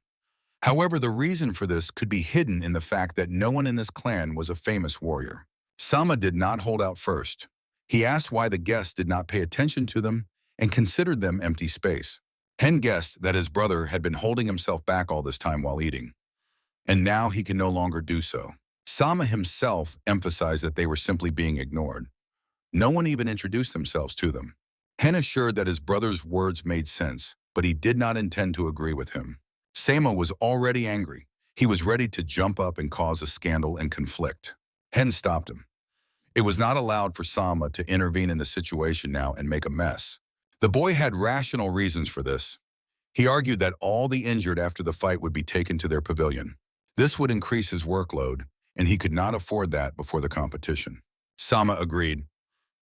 However, the reason for this could be hidden in the fact that no one in this clan was a famous warrior. Sama did not hold out first. He asked why the guests did not pay attention to them and considered them empty space. Hen guessed that his brother had been holding himself back all this time while eating, and now he can no longer do so. Sama himself emphasized that they were simply being ignored. No one even introduced themselves to them. Hen assured that his brother's words made sense, but he did not intend to agree with him. Sama was already angry. He was ready to jump up and cause a scandal and conflict. Hen stopped him. It was not allowed for Sama to intervene in the situation now and make a mess. The boy had rational reasons for this. He argued that all the injured after the fight would be taken to their pavilion. This would increase his workload, and he could not afford that before the competition. Sama agreed.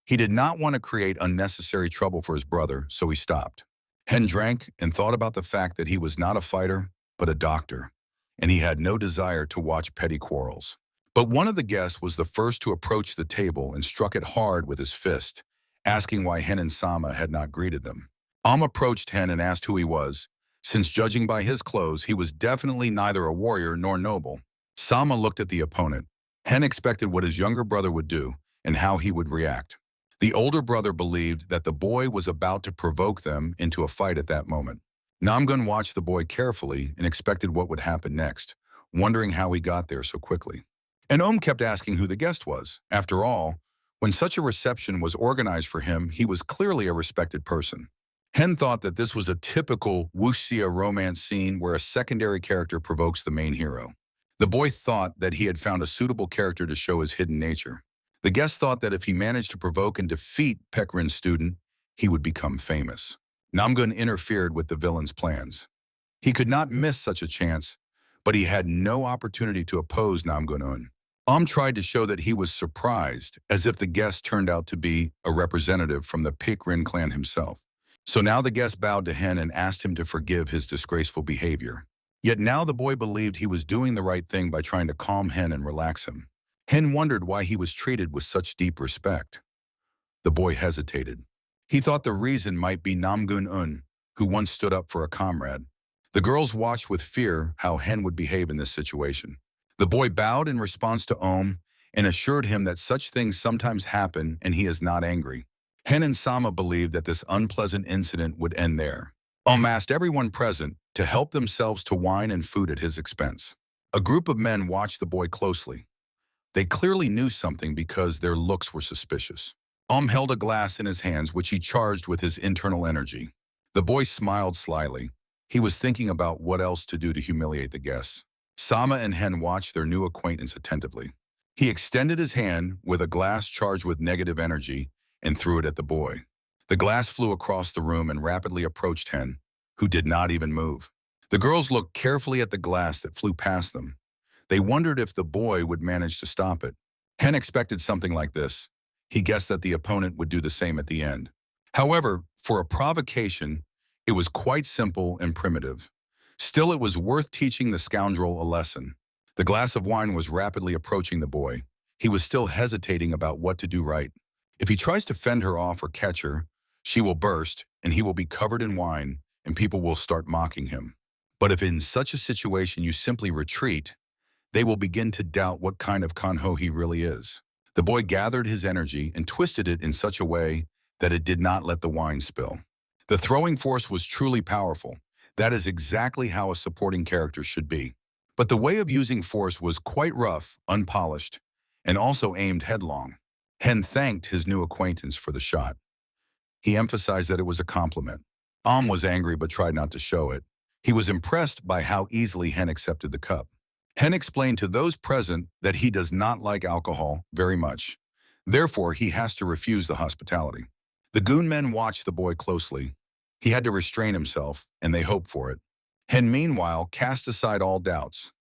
He did not want to create unnecessary trouble for his brother, so he stopped. Hen drank and thought about the fact that he was not a fighter, but a doctor, and he had no desire to watch petty quarrels. But one of the guests was the first to approach the table and struck it hard with his fist, asking why Hen and Sama had not greeted them. Approached Hen and asked who he was, since judging by his clothes, he was definitely neither a warrior nor noble. Sama looked at the opponent. Hen expected what his younger brother would do and how he would react. The older brother believed that the boy was about to provoke them into a fight at that moment. Namgun watched the boy carefully and expected what would happen next, wondering how he got there so quickly. And Om kept asking who the guest was. After all, when such a reception was organized for him, he was clearly a respected person. Hen thought that this was a typical wuxia romance scene where a secondary character provokes the main hero. The boy thought that he had found a suitable character to show his hidden nature. The guest thought that if he managed to provoke and defeat Pekrin's student, he would become famous. Namgun interfered with the villain's plans. He could not miss such a chance, but he had no opportunity to oppose Namgun. Tried to show that he was surprised, as if the guest turned out to be a representative from the Pekrin clan himself. So now the guest bowed to Hen and asked him to forgive his disgraceful behavior. Yet now the boy believed he was doing the right thing by trying to calm Hen and relax him. Hen wondered why he was treated with such deep respect. The boy hesitated. He thought the reason might be Namgun-un, who once stood up for a comrade. The girls watched with fear how Hen would behave in this situation. The boy bowed in response to Om and assured him that such things sometimes happen and he is not angry. Hen and Sama believed that this unpleasant incident would end there. Om asked everyone present to help themselves to wine and food at his expense. A group of men watched the boy closely. They clearly knew something because their looks were suspicious. Held a glass in his hands which he charged with his internal energy. The boy smiled slyly. He was thinking about what else to do to humiliate the guests. Sama and Hen watched their new acquaintance attentively. He extended his hand with a glass charged with negative energy and threw it at the boy. The glass flew across the room and rapidly approached Hen, who did not even move. The girls looked carefully at the glass that flew past them. They wondered if the boy would manage to stop it. Hen expected something like this. He guessed that the opponent would do the same at the end. However, for a provocation, it was quite simple and primitive. Still, it was worth teaching the scoundrel a lesson. The glass of wine was rapidly approaching the boy. He was still hesitating about what to do right. If he tries to fend her off or catch her, she will burst and he will be covered in wine and people will start mocking him. But if in such a situation you simply retreat, they will begin to doubt what kind of kanho he really is. The boy gathered his energy and twisted it in such a way that it did not let the wine spill. The throwing force was truly powerful. That is exactly how a supporting character should be. But the way of using force was quite rough, unpolished, and also aimed headlong. Hen thanked his new acquaintance for the shot. He emphasized that it was a compliment. Was angry but tried not to show it. He was impressed by how easily Hen accepted the cup. Hen explained to those present that he does not like alcohol very much. Therefore, he has to refuse the hospitality. The goon men watched the boy closely. He had to restrain himself, and they hoped for it. Hen, meanwhile, cast aside all doubts.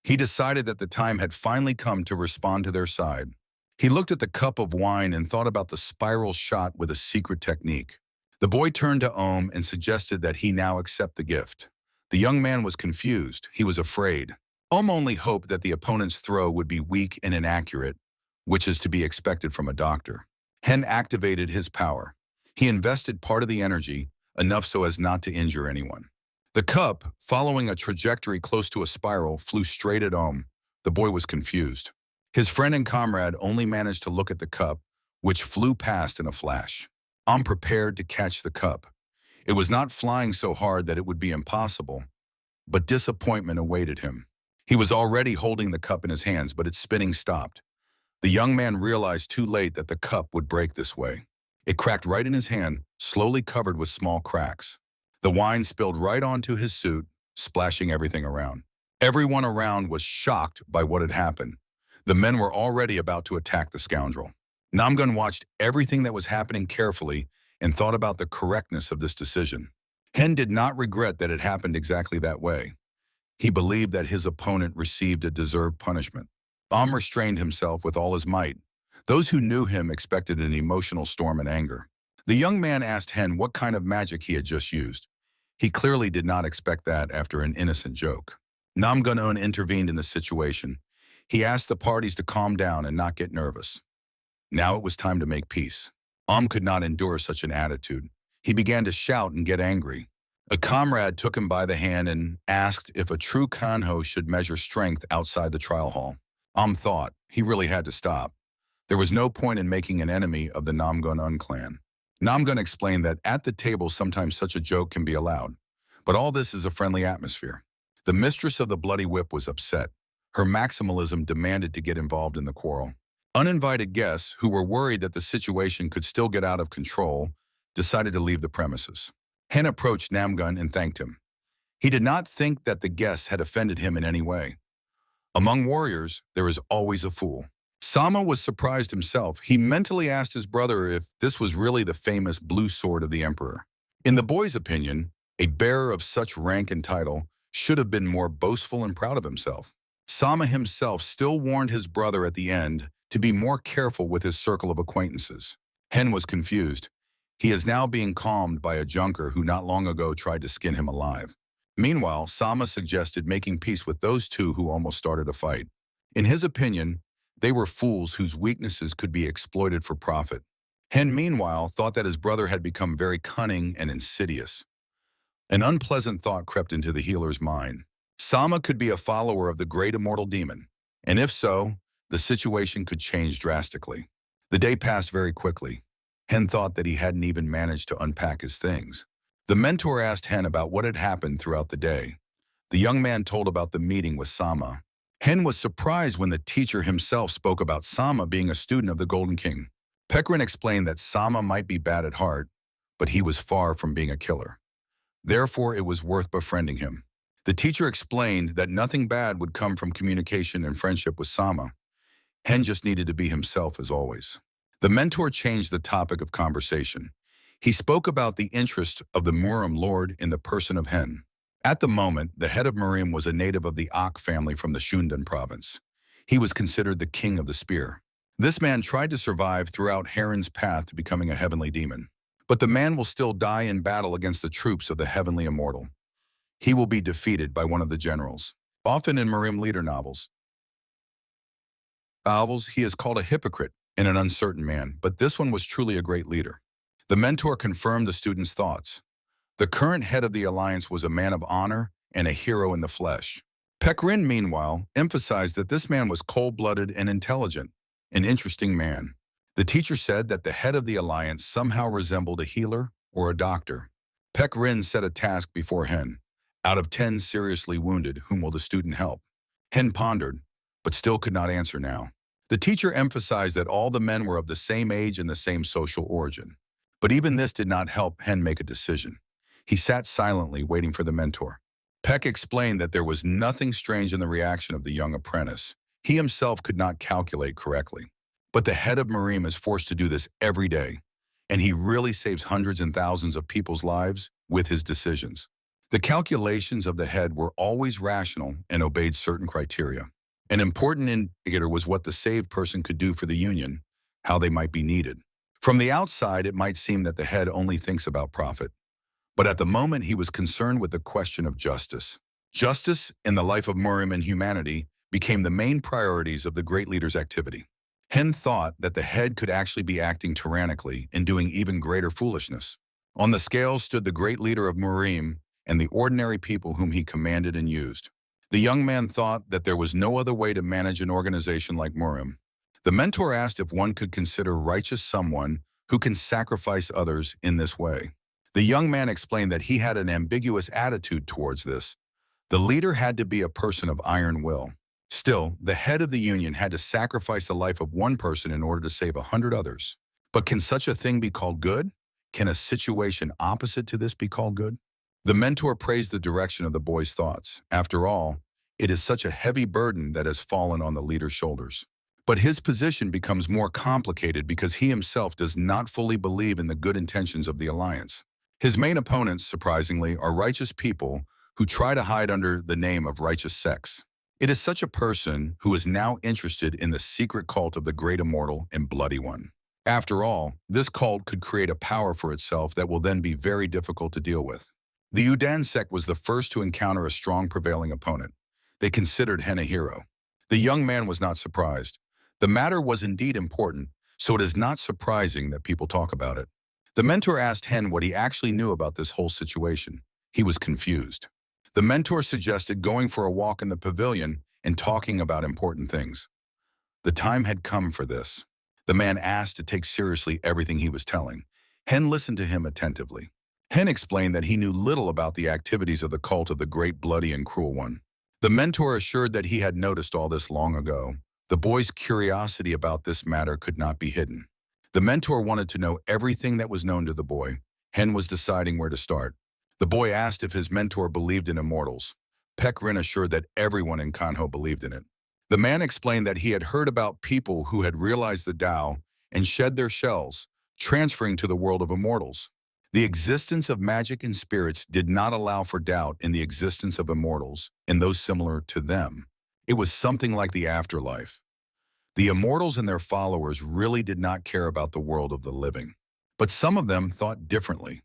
He decided that the time had finally come to respond to their side. He looked at the cup of wine and thought about the spiral shot with a secret technique. The boy turned to Om and suggested that he now accept the gift. The young man was confused. He was afraid. Om only hoped that the opponent's throw would be weak and inaccurate, which is to be expected from a doctor. Hen activated his power. He invested part of the energy, enough so as not to injure anyone. The cup, following a trajectory close to a spiral, flew straight at Om. The boy was confused. His friend and comrade only managed to look at the cup, which flew past in a flash. Om prepared to catch the cup. It was not flying so hard that it would be impossible, but disappointment awaited him. He was already holding the cup in his hands, but its spinning stopped. The young man realized too late that the cup would break this way. It cracked right in his hand, slowly covered with small cracks. The wine spilled right onto his suit, splashing everything around. Everyone around was shocked by what had happened. The men were already about to attack the scoundrel. Namgun watched everything that was happening carefully and thought about the correctness of this decision. Hen did not regret that it happened exactly that way. He believed that his opponent received a deserved punishment. Restrained himself with all his might. Those who knew him expected an emotional storm and anger. The young man asked Hen what kind of magic he had just used. He clearly did not expect that after an innocent joke. Namgun intervened in the situation. He asked the parties to calm down and not get nervous. Now it was time to make peace. Could not endure such an attitude. He began to shout and get angry. A comrade took him by the hand and asked if a true kanho should measure strength outside the trial hall. Thought he really had to stop. There was no point in making an enemy of the Namgun clan. Namgun explained that at the table sometimes such a joke can be allowed, but all this is a friendly atmosphere. The mistress of the bloody whip was upset. Her maximalism demanded to get involved in the quarrel. Uninvited guests, who were worried that the situation could still get out of control, decided to leave the premises. Hen approached Namgun and thanked him. He did not think that the guests had offended him in any way. Among warriors, there is always a fool. Sama was surprised himself. He mentally asked his brother if this was really the famous blue sword of the emperor. In the boy's opinion, a bearer of such rank and title should have been more boastful and proud of himself. Sama himself still warned his brother at the end to be more careful with his circle of acquaintances. Hen was confused. He is now being calmed by a junker who not long ago tried to skin him alive. Meanwhile, Sama suggested making peace with those two who almost started a fight. In his opinion, they were fools whose weaknesses could be exploited for profit. Hen, meanwhile, thought that his brother had become very cunning and insidious. An unpleasant thought crept into the healer's mind. Sama could be a follower of the great immortal demon, and if so, the situation could change drastically. The day passed very quickly. Hen thought that he hadn't even managed to unpack his things. The mentor asked Hen about what had happened throughout the day. The young man told about the meeting with Sama. Hen was surprised when the teacher himself spoke about Sama being a student of the Golden King. Pekrin explained that Sama might be bad at heart, but he was far from being a killer. Therefore, it was worth befriending him. The teacher explained that nothing bad would come from communication and friendship with Sama. Hen just needed to be himself as always. The mentor changed the topic of conversation. He spoke about the interest of the Muram lord in the person of Hen. At the moment, the head of Murim was a native of the Ak family from the Shundan province. He was considered the king of the spear. This man tried to survive throughout Heron's path to becoming a heavenly demon. But the man will still die in battle against the troops of the heavenly immortal. He will be defeated by one of the generals. Often in Murim leader novels, he is called a hypocrite and an uncertain man, but this one was truly a great leader. The mentor confirmed the student's thoughts. The current head of the alliance was a man of honor and a hero in the flesh. Pekrin, meanwhile, emphasized that this man was cold-blooded and intelligent, an interesting man. The teacher said that the head of the alliance somehow resembled a healer or a doctor. Pekrin set a task before Hen. Out of 10 seriously wounded, whom will the student help? Hen pondered, but still could not answer now. The teacher emphasized that all the men were of the same age and the same social origin. But even this did not help Hen make a decision. He sat silently, waiting for the mentor. Peck explained that there was nothing strange in the reaction of the young apprentice. He himself could not calculate correctly. But the head of Murim is forced to do this every day, and he really saves hundreds and thousands of people's lives with his decisions. The calculations of the head were always rational and obeyed certain criteria. An important indicator was what the saved person could do for the Union, how they might be needed. From the outside, it might seem that the head only thinks about profit. But at the moment, he was concerned with the question of justice. Justice in the life of Murim and humanity became the main priorities of the great leader's activity. Hen thought that the head could actually be acting tyrannically and doing even greater foolishness. On the scales stood the great leader of Murim and the ordinary people whom he commanded and used. The young man thought that there was no other way to manage an organization like Murim. The mentor asked if one could consider righteous someone who can sacrifice others in this way. The young man explained that he had an ambiguous attitude towards this. The leader had to be a person of iron will. Still, the head of the Union had to sacrifice the life of one person in order to save 100 others. But can such a thing be called good? Can a situation opposite to this be called good? The mentor praised the direction of the boy's thoughts. After all, it is such a heavy burden that has fallen on the leader's shoulders. But his position becomes more complicated because he himself does not fully believe in the good intentions of the alliance. His main opponents, surprisingly, are righteous people who try to hide under the name of righteous sects. It is such a person who is now interested in the secret cult of the great immortal and bloody one. After all, this cult could create a power for itself that will then be very difficult to deal with. The Mudan sect was the first to encounter a strong prevailing opponent. They considered Hen a hero. The young man was not surprised. The matter was indeed important, so it is not surprising that people talk about it. The mentor asked Hen what he actually knew about this whole situation. He was confused. The mentor suggested going for a walk in the pavilion and talking about important things. The time had come for this. The man asked to take seriously everything he was telling. Hen listened to him attentively. Hen explained that he knew little about the activities of the cult of the great bloody and cruel one. The mentor assured that he had noticed all this long ago. The boy's curiosity about this matter could not be hidden. The mentor wanted to know everything that was known to the boy. Hen was deciding where to start. The boy asked if his mentor believed in immortals. Pekrin assured that everyone in Kanho believed in it. The man explained that he had heard about people who had realized the Tao and shed their shells, transferring to the world of immortals. The existence of magic and spirits did not allow for doubt in the existence of immortals and those similar to them. It was something like the afterlife. The immortals and their followers really did not care about the world of the living. But some of them thought differently.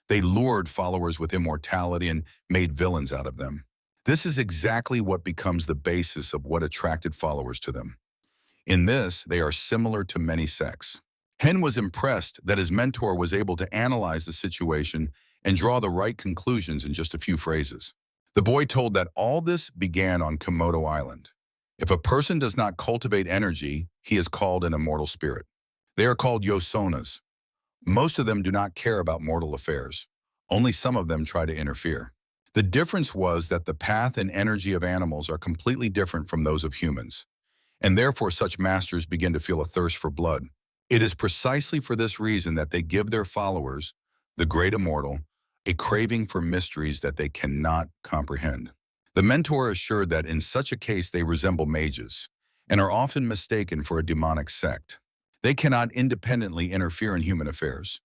They lured followers with immortality and made villains out of them. This is exactly what becomes the basis of what attracted followers to them. In this, they are similar to many sects. Hen was impressed that his mentor was able to analyze the situation and draw the right conclusions in just a few phrases. The boy told that all this began on Komodo Island. If a person does not cultivate energy, he is called an immortal spirit. They are called yosonas. Most of them do not care about mortal affairs. Only some of them try to interfere. The difference was that the path and energy of animals are completely different from those of humans, and therefore such masters begin to feel a thirst for blood. It is precisely for this reason that they give their followers, the great immortal, a craving for mysteries that they cannot comprehend. The mentor assured that in such a case they resemble mages, and are often mistaken for a demonic sect. They cannot independently interfere in human affairs,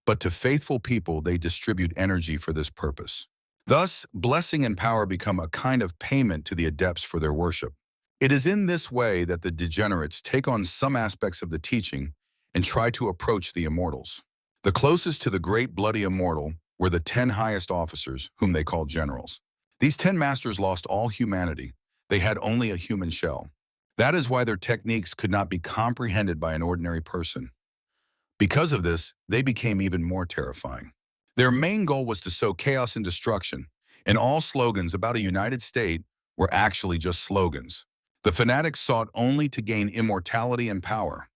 but to faithful people they distribute energy for this purpose. Thus, blessing and power become a kind of payment to the adepts for their worship. It is in this way that the degenerates take on some aspects of the teaching and try to approach the immortals. The closest to the great bloody immortal were the 10 highest officers, whom they called generals. These 10 masters lost all humanity. They had only a human shell. That is why their techniques could not be comprehended by an ordinary person. Because of this, they became even more terrifying. Their main goal was to sow chaos and destruction, and all slogans about a united state were actually just slogans. The fanatics sought only to gain immortality and power.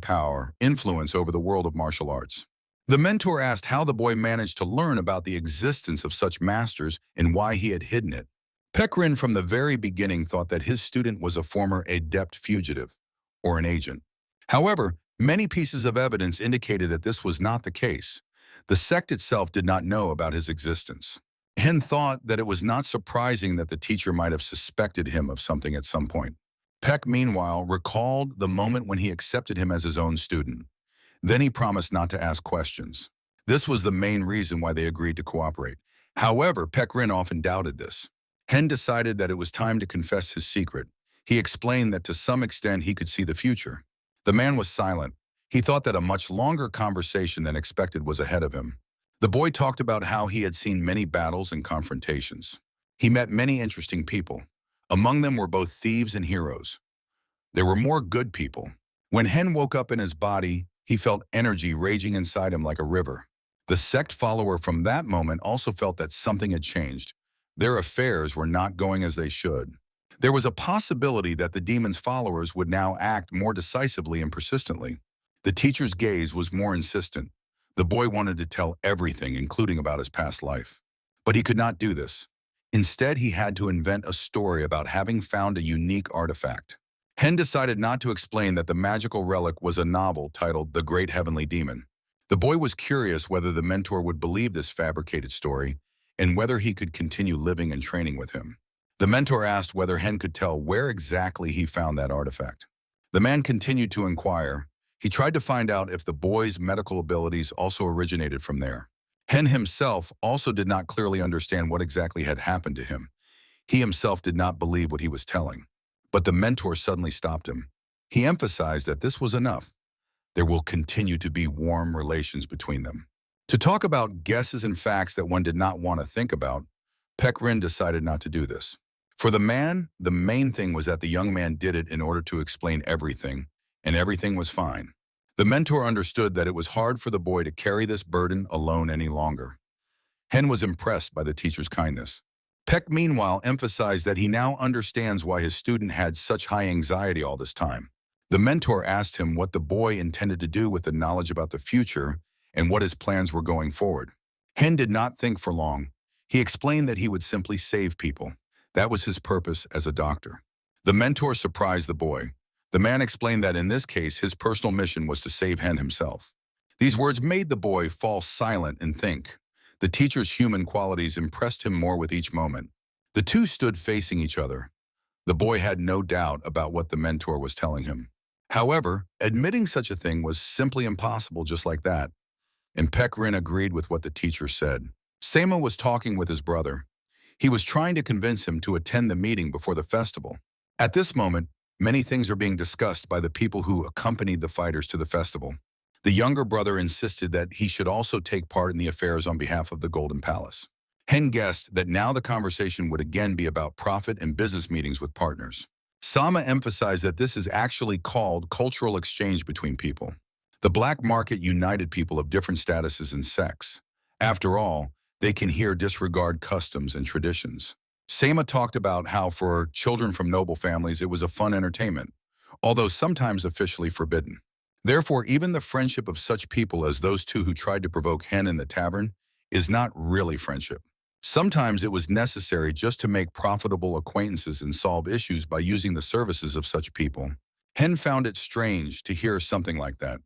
Power, influence over the world of martial arts. The mentor asked how the boy managed to learn about the existence of such masters and why he had hidden it. Pekrin from the very beginning thought that his student was a former adept fugitive, or an agent. However, many pieces of evidence indicated that this was not the case. The sect itself did not know about his existence. Hen thought that it was not surprising that the teacher might have suspected him of something at some point. Peck, meanwhile, recalled the moment when he accepted him as his own student. Then he promised not to ask questions. This was the main reason why they agreed to cooperate. However, Pekrin often doubted this. Hen decided that it was time to confess his secret. He explained that to some extent he could see the future. The man was silent. He thought that a much longer conversation than expected was ahead of him. The boy talked about how he had seen many battles and confrontations. He met many interesting people. Among them were both thieves and heroes. There were more good people. When Hen woke up in his body, he felt energy raging inside him like a river. The sect follower from that moment also felt that something had changed. Their affairs were not going as they should. There was a possibility that the demon's followers would now act more decisively and persistently. The teacher's gaze was more insistent. The boy wanted to tell everything, including about his past life. But he could not do this. Instead, he had to invent a story about having found a unique artifact. Hen decided not to explain that the magical relic was a novel titled The Great Heavenly Demon. The boy was curious whether the mentor would believe this fabricated story and whether he could continue living and training with him. The mentor asked whether Hen could tell where exactly he found that artifact. The man continued to inquire. He tried to find out if the boy's medical abilities also originated from there. Hen himself also did not clearly understand what exactly had happened to him. He himself did not believe what he was telling. But the mentor suddenly stopped him. He emphasized that this was enough. There will continue to be warm relations between them. To talk about guesses and facts that one did not want to think about, Pekrin decided not to do this. For the man, the main thing was that the young man did it in order to explain everything, and everything was fine. The mentor understood that it was hard for the boy to carry this burden alone any longer. Hen was impressed by the teacher's kindness. Peck, meanwhile, emphasized that he now understands why his student had such high anxiety all this time. The mentor asked him what the boy intended to do with the knowledge about the future and what his plans were going forward. Hen did not think for long. He explained that he would simply save people. That was his purpose as a doctor. The mentor surprised the boy. The man explained that in this case, his personal mission was to save Hen himself. These words made the boy fall silent and think. The teacher's human qualities impressed him more with each moment. The two stood facing each other. The boy had no doubt about what the mentor was telling him. However, admitting such a thing was simply impossible just like that. And Pekrin agreed with what the teacher said. Sema was talking with his brother. He was trying to convince him to attend the meeting before the festival. At this moment, many things are being discussed by the people who accompanied the fighters to the festival. The younger brother insisted that he should also take part in the affairs on behalf of the Golden Palace. Hen guessed that now the conversation would again be about profit and business meetings with partners. Sama emphasized that this is actually called cultural exchange between people. The black market united people of different statuses and sects. After all, they can here disregard customs and traditions. Sama talked about how for children from noble families it was a fun entertainment, although sometimes officially forbidden. Therefore, even the friendship of such people as those two who tried to provoke Hen in the tavern is not really friendship. Sometimes it was necessary just to make profitable acquaintances and solve issues by using the services of such people. Hen found it strange to hear something like that.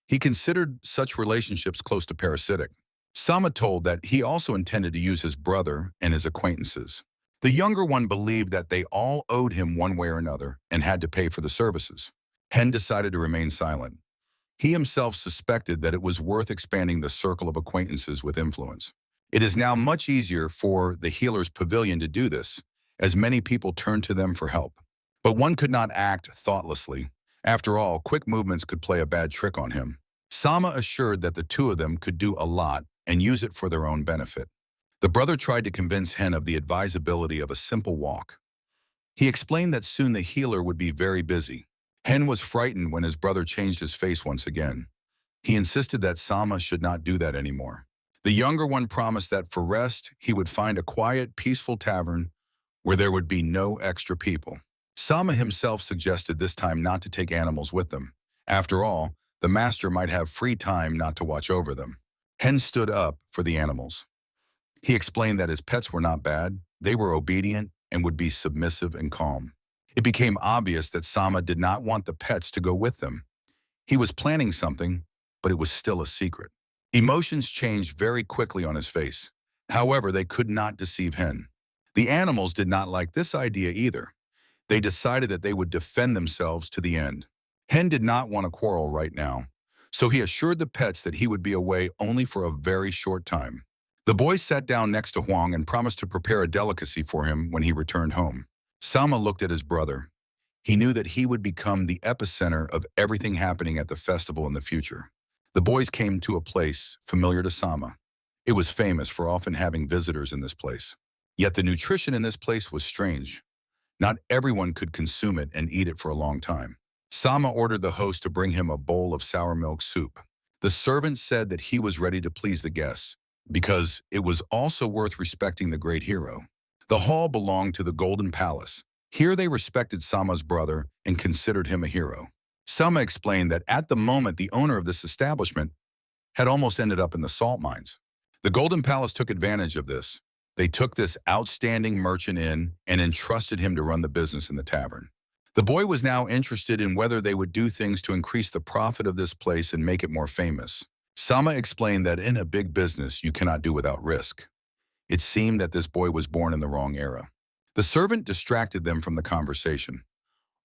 He considered such relationships close to parasitic. Sama told that he also intended to use his brother and his acquaintances. The younger one believed that they all owed him one way or another and had to pay for the services. Hen decided to remain silent. He himself suspected that it was worth expanding the circle of acquaintances with influence. It is now much easier for the healer's pavilion to do this, as many people turn to them for help. But one could not act thoughtlessly. After all, quick movements could play a bad trick on him. Sama assured that the two of them could do a lot and use it for their own benefit. The brother tried to convince Hen of the advisability of a simple walk. He explained that soon the healer would be very busy. Hen was frightened when his brother changed his face once again. He insisted that Sama should not do that anymore. The younger one promised that for rest, he would find a quiet, peaceful tavern where there would be no extra people. Sama himself suggested this time not to take animals with them. After all, the master might have free time not to watch over them. Hen stood up for the animals. He explained that his pets were not bad, they were obedient and would be submissive and calm. It became obvious that Sama did not want the pets to go with them. He was planning something, but it was still a secret. Emotions changed very quickly on his face. However, they could not deceive Hen. The animals did not like this idea either. They decided that they would defend themselves to the end. Hen did not want to quarrel right now, so he assured the pets that he would be away only for a very short time. The boy sat down next to Huang and promised to prepare a delicacy for him when he returned home. Sama looked at his brother. He knew that he would become the epicenter of everything happening at the festival in the future. The boys came to a place familiar to Sama. It was famous for often having visitors in this place. Yet the nutrition in this place was strange. Not everyone could consume it and eat it for a long time. Sama ordered the host to bring him a bowl of sour milk soup. The servant said that he was ready to please the guests, because it was also worth respecting the great hero. The hall belonged to the Golden Palace. Here they respected Sama's brother and considered him a hero. Sama explained that at the moment the owner of this establishment had almost ended up in the salt mines. The Golden Palace took advantage of this. They took this outstanding merchant in and entrusted him to run the business in the tavern. The boy was now interested in whether they would do things to increase the profit of this place and make it more famous. Sama explained that in a big business you cannot do without risk. It seemed that this boy was born in the wrong era. The servant distracted them from the conversation.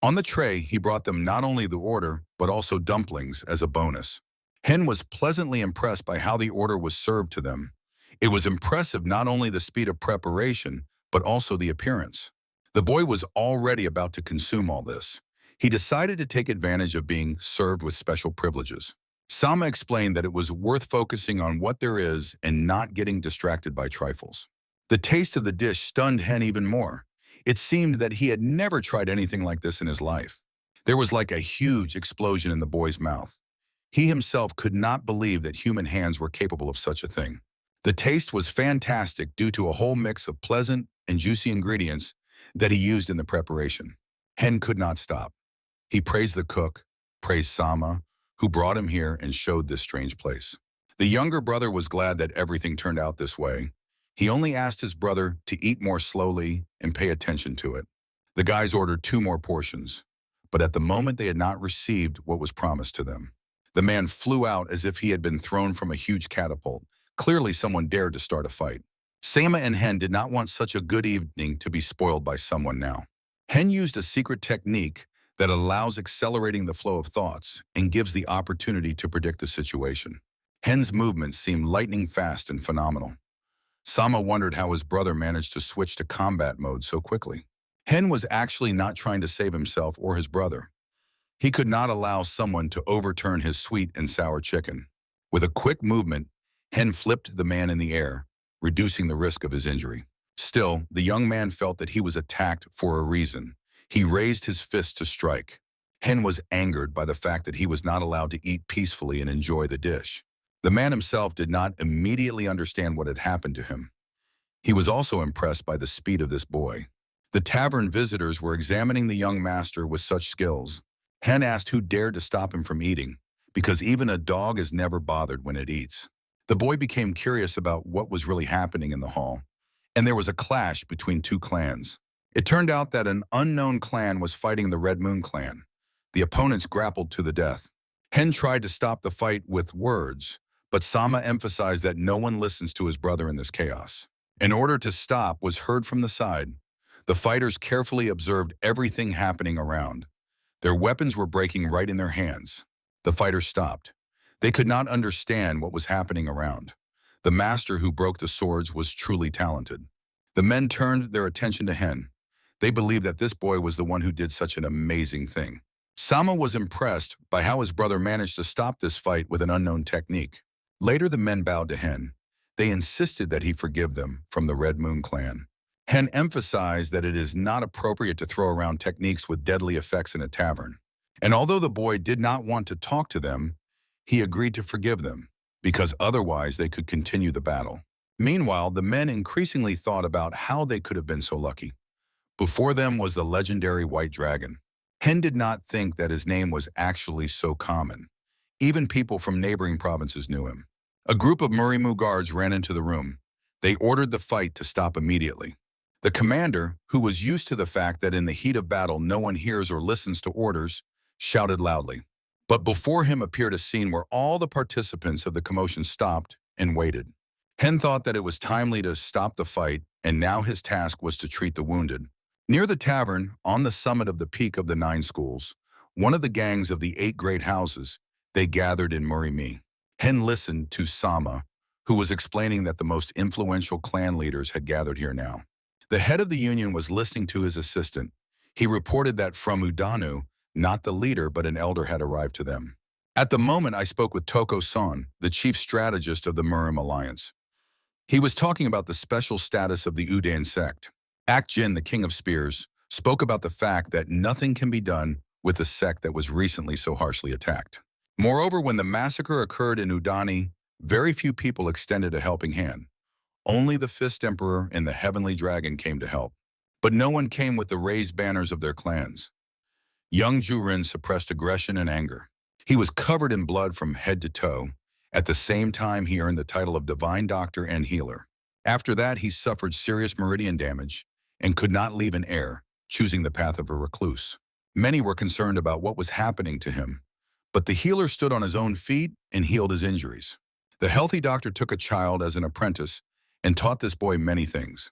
On the tray, he brought them not only the order, but also dumplings as a bonus. Hen was pleasantly impressed by how the order was served to them. It was impressive not only the speed of preparation, but also the appearance. The boy was already about to consume all this. He decided to take advantage of being served with special privileges. Sama explained that it was worth focusing on what there is and not getting distracted by trifles. The taste of the dish stunned Hen even more. It seemed that he had never tried anything like this in his life. There was like a huge explosion in the boy's mouth. He himself could not believe that human hands were capable of such a thing. The taste was fantastic due to a whole mix of pleasant and juicy ingredients that he used in the preparation. Hen could not stop. He praised the cook, praised Sama, who brought him here and showed this strange place. The younger brother was glad that everything turned out this way. He only asked his brother to eat more slowly and pay attention to it. The guys ordered 2 more portions, but at the moment they had not received what was promised to them. The man flew out as if he had been thrown from a huge catapult. Clearly someone dared to start a fight. Sama and Hen did not want such a good evening to be spoiled by someone now. Hen used a secret technique that allows accelerating the flow of thoughts and gives the opportunity to predict the situation. Hen's movements seemed lightning fast and phenomenal. Sama wondered how his brother managed to switch to combat mode so quickly. Hen was actually not trying to save himself or his brother. He could not allow someone to overturn his sweet and sour chicken. With a quick movement, Hen flipped the man in the air, reducing the risk of his injury. Still, the young man felt that he was attacked for a reason. He raised his fist to strike. Hen was angered by the fact that he was not allowed to eat peacefully and enjoy the dish. The man himself did not immediately understand what had happened to him. He was also impressed by the speed of this boy. The tavern visitors were examining the young master with such skills. Hen asked who dared to stop him from eating, because even a dog is never bothered when it eats. The boy became curious about what was really happening in the hall, and there was a clash between two clans. It turned out that an unknown clan was fighting the Red Moon clan. The opponents grappled to the death. Hen tried to stop the fight with words, but Sama emphasized that no one listens to his brother in this chaos. An order to stop was heard from the side. The fighters carefully observed everything happening around. Their weapons were breaking right in their hands. The fighters stopped. They could not understand what was happening around. The master who broke the swords was truly talented. The men turned their attention to Hen. They believed that this boy was the one who did such an amazing thing. Sama was impressed by how his brother managed to stop this fight with an unknown technique. Later, the men bowed to Hen. They insisted that he forgive them from the Red Moon clan. Hen emphasized that it is not appropriate to throw around techniques with deadly effects in a tavern. And although the boy did not want to talk to them, he agreed to forgive them, because otherwise they could continue the battle. Meanwhile, the men increasingly thought about how they could have been so lucky. Before them was the legendary White Dragon. Hen did not think that his name was actually so common. Even people from neighboring provinces knew him. A group of Murimu guards ran into the room. They ordered the fight to stop immediately. The commander, who was used to the fact that in the heat of battle no one hears or listens to orders, shouted loudly. But before him appeared a scene where all the participants of the commotion stopped and waited. Hen thought that it was timely to stop the fight, and now his task was to treat the wounded. Near the tavern, on the summit of the peak of the 9 schools, one of the gangs of the 8 great houses, they gathered in Murimi. Hen listened to Sama, who was explaining that the most influential clan leaders had gathered here now. The head of the union was listening to his assistant. He reported that from Udanu, not the leader but an elder had arrived to them. At the moment I spoke with Toko-san, the chief strategist of the Murim Alliance. He was talking about the special status of the Udan sect. Akjin, the king of spears, spoke about the fact that nothing can be done with the sect that was recently so harshly attacked. Moreover, when the massacre occurred in Udani, very few people extended a helping hand. Only the Fist Emperor and the Heavenly Dragon came to help. But no one came with the raised banners of their clans. Young Jurin suppressed aggression and anger. He was covered in blood from head to toe. At the same time, he earned the title of Divine Doctor and Healer. After that, he suffered serious meridian damage and could not leave an heir, choosing the path of a recluse. Many were concerned about what was happening to him, but the healer stood on his own feet and healed his injuries. The healthy doctor took a child as an apprentice and taught this boy many things.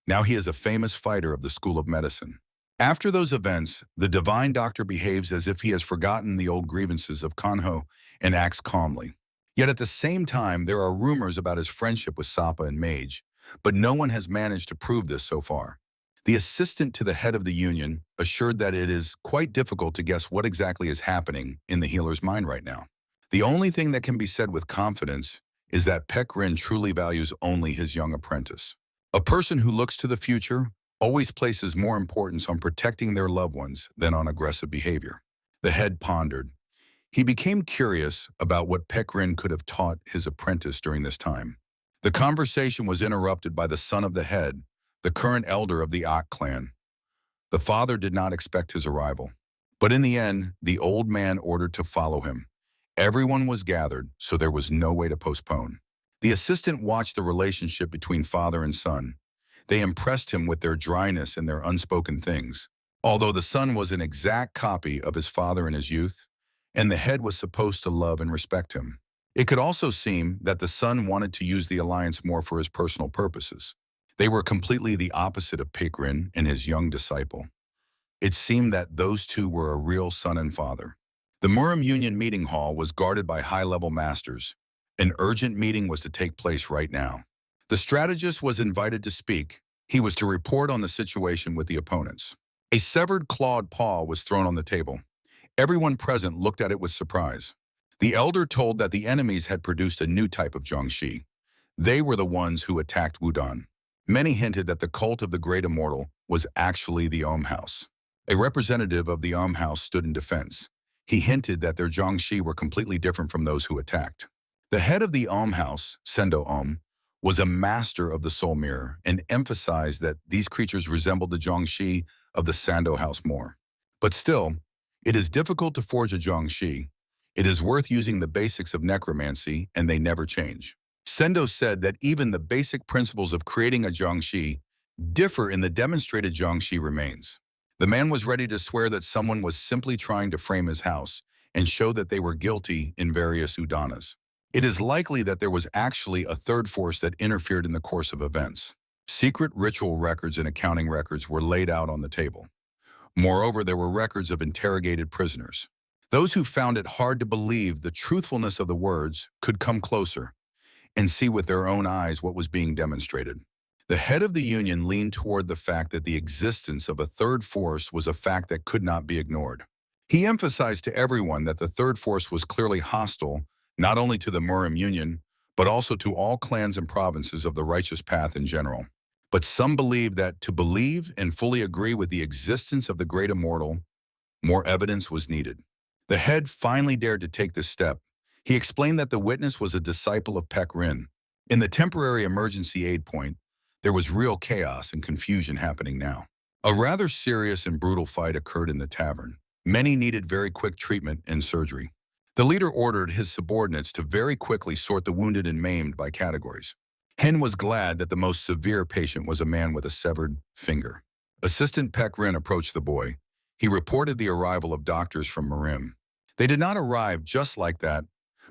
Now he is a famous fighter of the School of Medicine. After those events, the divine doctor behaves as if he has forgotten the old grievances of Kanho and acts calmly. Yet at the same time, there are rumors about his friendship with Sapa and Mage, but no one has managed to prove this so far. The assistant to the head of the union assured that it is quite difficult to guess what exactly is happening in the healer's mind right now. The only thing that can be said with confidence is that Pekrin truly values only his young apprentice. A person who looks to the future always places more importance on protecting their loved ones than on aggressive behavior. The head pondered. He became curious about what Pekrin could have taught his apprentice during this time. The conversation was interrupted by the son of the head, the current elder of the Ak clan. The father did not expect his arrival, but in the end, the old man ordered to follow him. Everyone was gathered, so there was no way to postpone. The assistant watched the relationship between father and son. They impressed him with their dryness and their unspoken things. Although the son was an exact copy of his father in his youth, and the head was supposed to love and respect him. It could also seem that the son wanted to use the alliance more for his personal purposes. They were completely the opposite of Pekrin and his young disciple. It seemed that those two were a real son and father. The Murim Union meeting hall was guarded by high-level masters. An urgent meeting was to take place right now. The strategist was invited to speak. He was to report on the situation with the opponents. A severed clawed paw was thrown on the table. Everyone present looked at it with surprise. The elder told that the enemies had produced a new type of Jiangshi. They were the ones who attacked Mudan. Many hinted that the cult of the Great Immortal was actually the House. A representative of the House stood in defense. He hinted that their Jiangshi were completely different from those who attacked. The head of the House, Sendo was a master of the soul mirror and emphasized that these creatures resembled the Jiangshi of the Sando house more. But still, it is difficult to forge a Jiangshi. It is worth using the basics of necromancy, and they never change. Sendo said that even the basic principles of creating a Jiangshi differ in the demonstrated Jiangshi remains. The man was ready to swear that someone was simply trying to frame his house and show that they were guilty in various udanas. It is likely that there was actually a third force that interfered in the course of events. Secret ritual records and accounting records were laid out on the table. Moreover, there were records of interrogated prisoners. Those who found it hard to believe the truthfulness of the words could come closer and see with their own eyes what was being demonstrated. The head of the union leaned toward the fact that the existence of a third force was a fact that could not be ignored. He emphasized to everyone that the third force was clearly hostile not only to the Muram Union, but also to all clans and provinces of the righteous path in general. But some believed that to believe and fully agree with the existence of the Great Immortal, more evidence was needed. The head finally dared to take this step. He explained that the witness was a disciple of Pek Rin. In the temporary emergency aid point, there was real chaos and confusion happening now. A rather serious and brutal fight occurred in the tavern. Many needed very quick treatment and surgery. The leader ordered his subordinates to very quickly sort the wounded and maimed by categories. Hen was glad that the most severe patient was a man with a severed finger. Assistant Pek Rin approached the boy. He reported the arrival of doctors from Murim. They did not arrive just like that,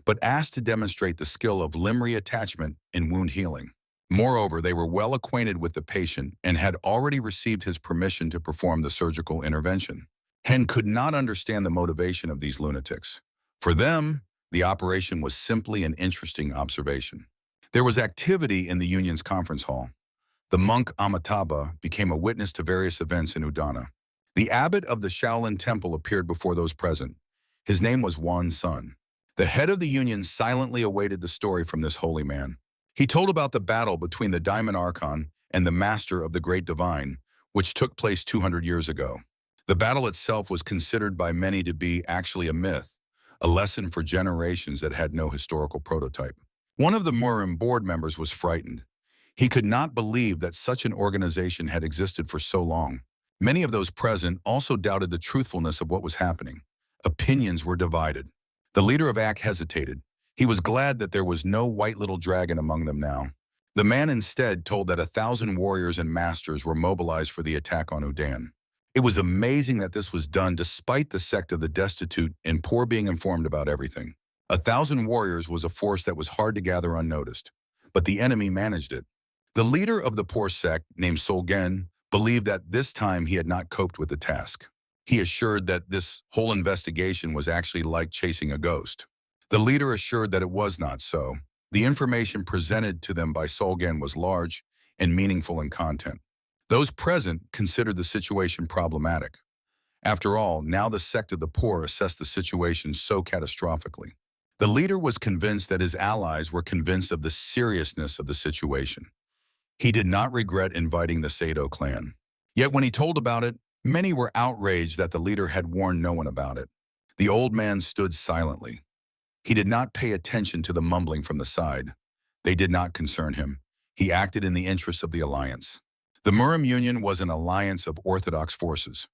but asked to demonstrate the skill of limb reattachment and wound healing. Moreover, they were well acquainted with the patient and had already received his permission to perform the surgical intervention. Hen could not understand the motivation of these lunatics. For them, the operation was simply an interesting observation. There was activity in the union's conference hall. The monk Amitabha became a witness to various events in Udana. The abbot of the Shaolin temple appeared before those present. His name was Wan Sun. The head of the union silently awaited the story from this holy man. He told about the battle between the Diamond Archon and the Master of the Great Divine, which took place 200 years ago. The battle itself was considered by many to be actually a myth, a lesson for generations that had no historical prototype. One of the Murim board members was frightened. He could not believe that such an organization had existed for so long. Many of those present also doubted the truthfulness of what was happening. Opinions were divided. The leader of AK hesitated. He was glad that there was no white little dragon among them now. The man instead told that 1,000 warriors and masters were mobilized for the attack on Udan. It was amazing that this was done despite the sect of the destitute and poor being informed about everything. 1,000 warriors was a force that was hard to gather unnoticed, but the enemy managed it. The leader of the poor sect, named Solgen, believed that this time he had not coped with the task. He assured that this whole investigation was actually like chasing a ghost. The leader assured that it was not so. The information presented to them by Solgen was large and meaningful in content. Those present considered the situation problematic. After all, now the sect of the poor assessed the situation so catastrophically. The leader was convinced that his allies were convinced of the seriousness of the situation. He did not regret inviting the Sado clan. Yet when he told about it, many were outraged that the leader had warned no one about it. The old man stood silently. He did not pay attention to the mumbling from the side. They did not concern him. He acted in the interests of the alliance. The Murim Union was an alliance of orthodox forces,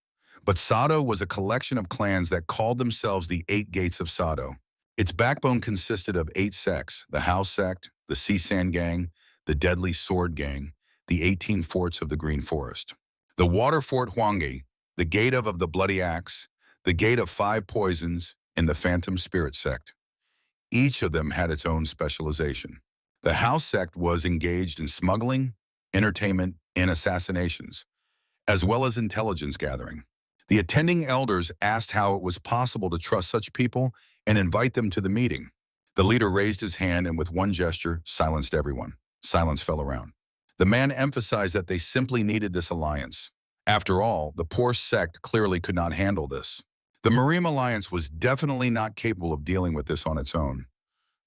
but Sado was a collection of clans that called themselves the Eight Gates of Sado. Its backbone consisted of 8 sects: the House Sect, the Sisan Gang, the Deadly Sword Gang, the 18 Forts of the Green Forest, the Water Fort Huanghe, the Gate of the Bloody Axe, the Gate of 5 Poisons, and the Phantom Spirit Sect. Each of them had its own specialization. The House Sect was engaged in smuggling, entertainment, and assassinations, as well as intelligence gathering. The attending elders asked how it was possible to trust such people and invite them to the meeting. The leader raised his hand and with one gesture silenced everyone. Silence fell around. The man emphasized that they simply needed this alliance. After all, the poor sect clearly could not handle this. The Marine Alliance was definitely not capable of dealing with this on its own.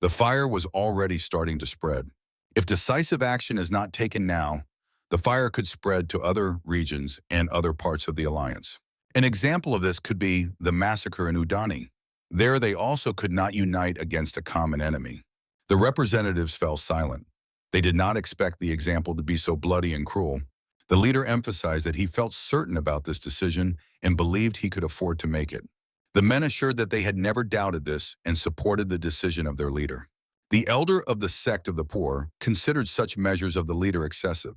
The fire was already starting to spread. If decisive action is not taken now, the fire could spread to other regions and other parts of the alliance. An example of this could be the massacre in Udani. There they also could not unite against a common enemy. The representatives fell silent. They did not expect the example to be so bloody and cruel. The leader emphasized that he felt certain about this decision and believed he could afford to make it. The men assured that they had never doubted this and supported the decision of their leader. The elder of the sect of the poor considered such measures of the leader excessive,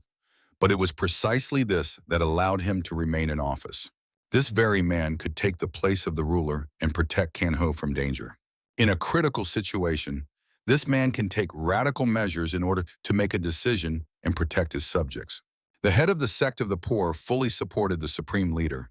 but it was precisely this that allowed him to remain in office. This very man could take the place of the ruler and protect Kanho from danger. In a critical situation, this man can take radical measures in order to make a decision and protect his subjects. The head of the sect of the poor fully supported the supreme leader.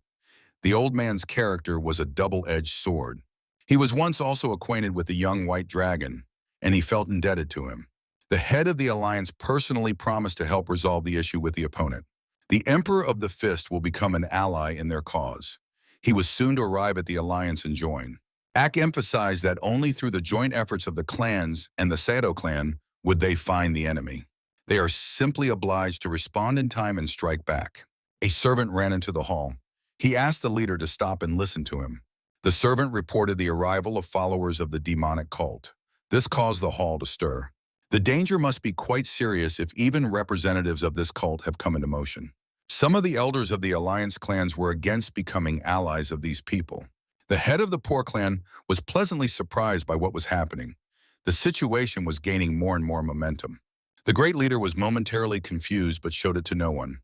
The old man's character was a double-edged sword. He was once also acquainted with the young white dragon, and he felt indebted to him. The head of the alliance personally promised to help resolve the issue with the opponent. The Emperor of the Fist will become an ally in their cause. He was soon to arrive at the alliance and join. Ak emphasized that only through the joint efforts of the clans and the Sato clan would they find the enemy. They are simply obliged to respond in time and strike back. A servant ran into the hall. He asked the leader to stop and listen to him. The servant reported the arrival of followers of the demonic cult. This caused the hall to stir. The danger must be quite serious if even representatives of this cult have come into motion. Some of the elders of the alliance clans were against becoming allies of these people. The head of the poor clan was pleasantly surprised by what was happening. The situation was gaining more and more momentum. The great leader was momentarily confused but showed it to no one.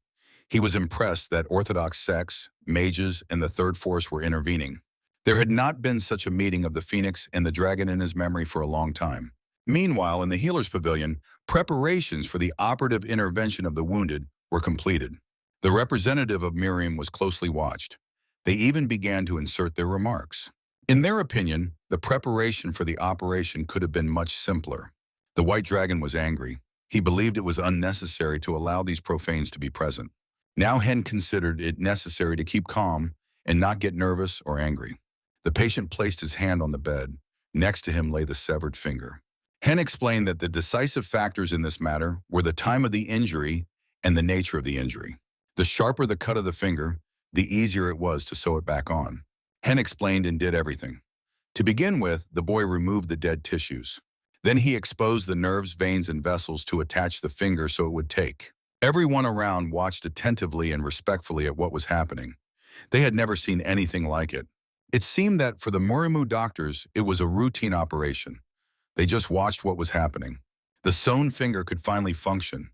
He was impressed that orthodox sects, mages, and the third force were intervening. There had not been such a meeting of the phoenix and the dragon in his memory for a long time. Meanwhile, in the healer's pavilion, preparations for the operative intervention of the wounded were completed. The representative of Miriam was closely watched. They even began to insert their remarks. In their opinion, the preparation for the operation could have been much simpler. The white dragon was angry. He believed it was unnecessary to allow these profanes to be present. Now Hen considered it necessary to keep calm and not get nervous or angry. The patient placed his hand on the bed. Next to him lay the severed finger. Hen explained that the decisive factors in this matter were the time of the injury and the nature of the injury. The sharper the cut of the finger, the easier it was to sew it back on. Hen explained and did everything. To begin with, the boy removed the dead tissues. Then he exposed the nerves, veins, and vessels to attach the finger so it would take. Everyone around watched attentively and respectfully at what was happening. They had never seen anything like it. It seemed that for the Murimu doctors, it was a routine operation. They just watched what was happening. The sewn finger could finally function.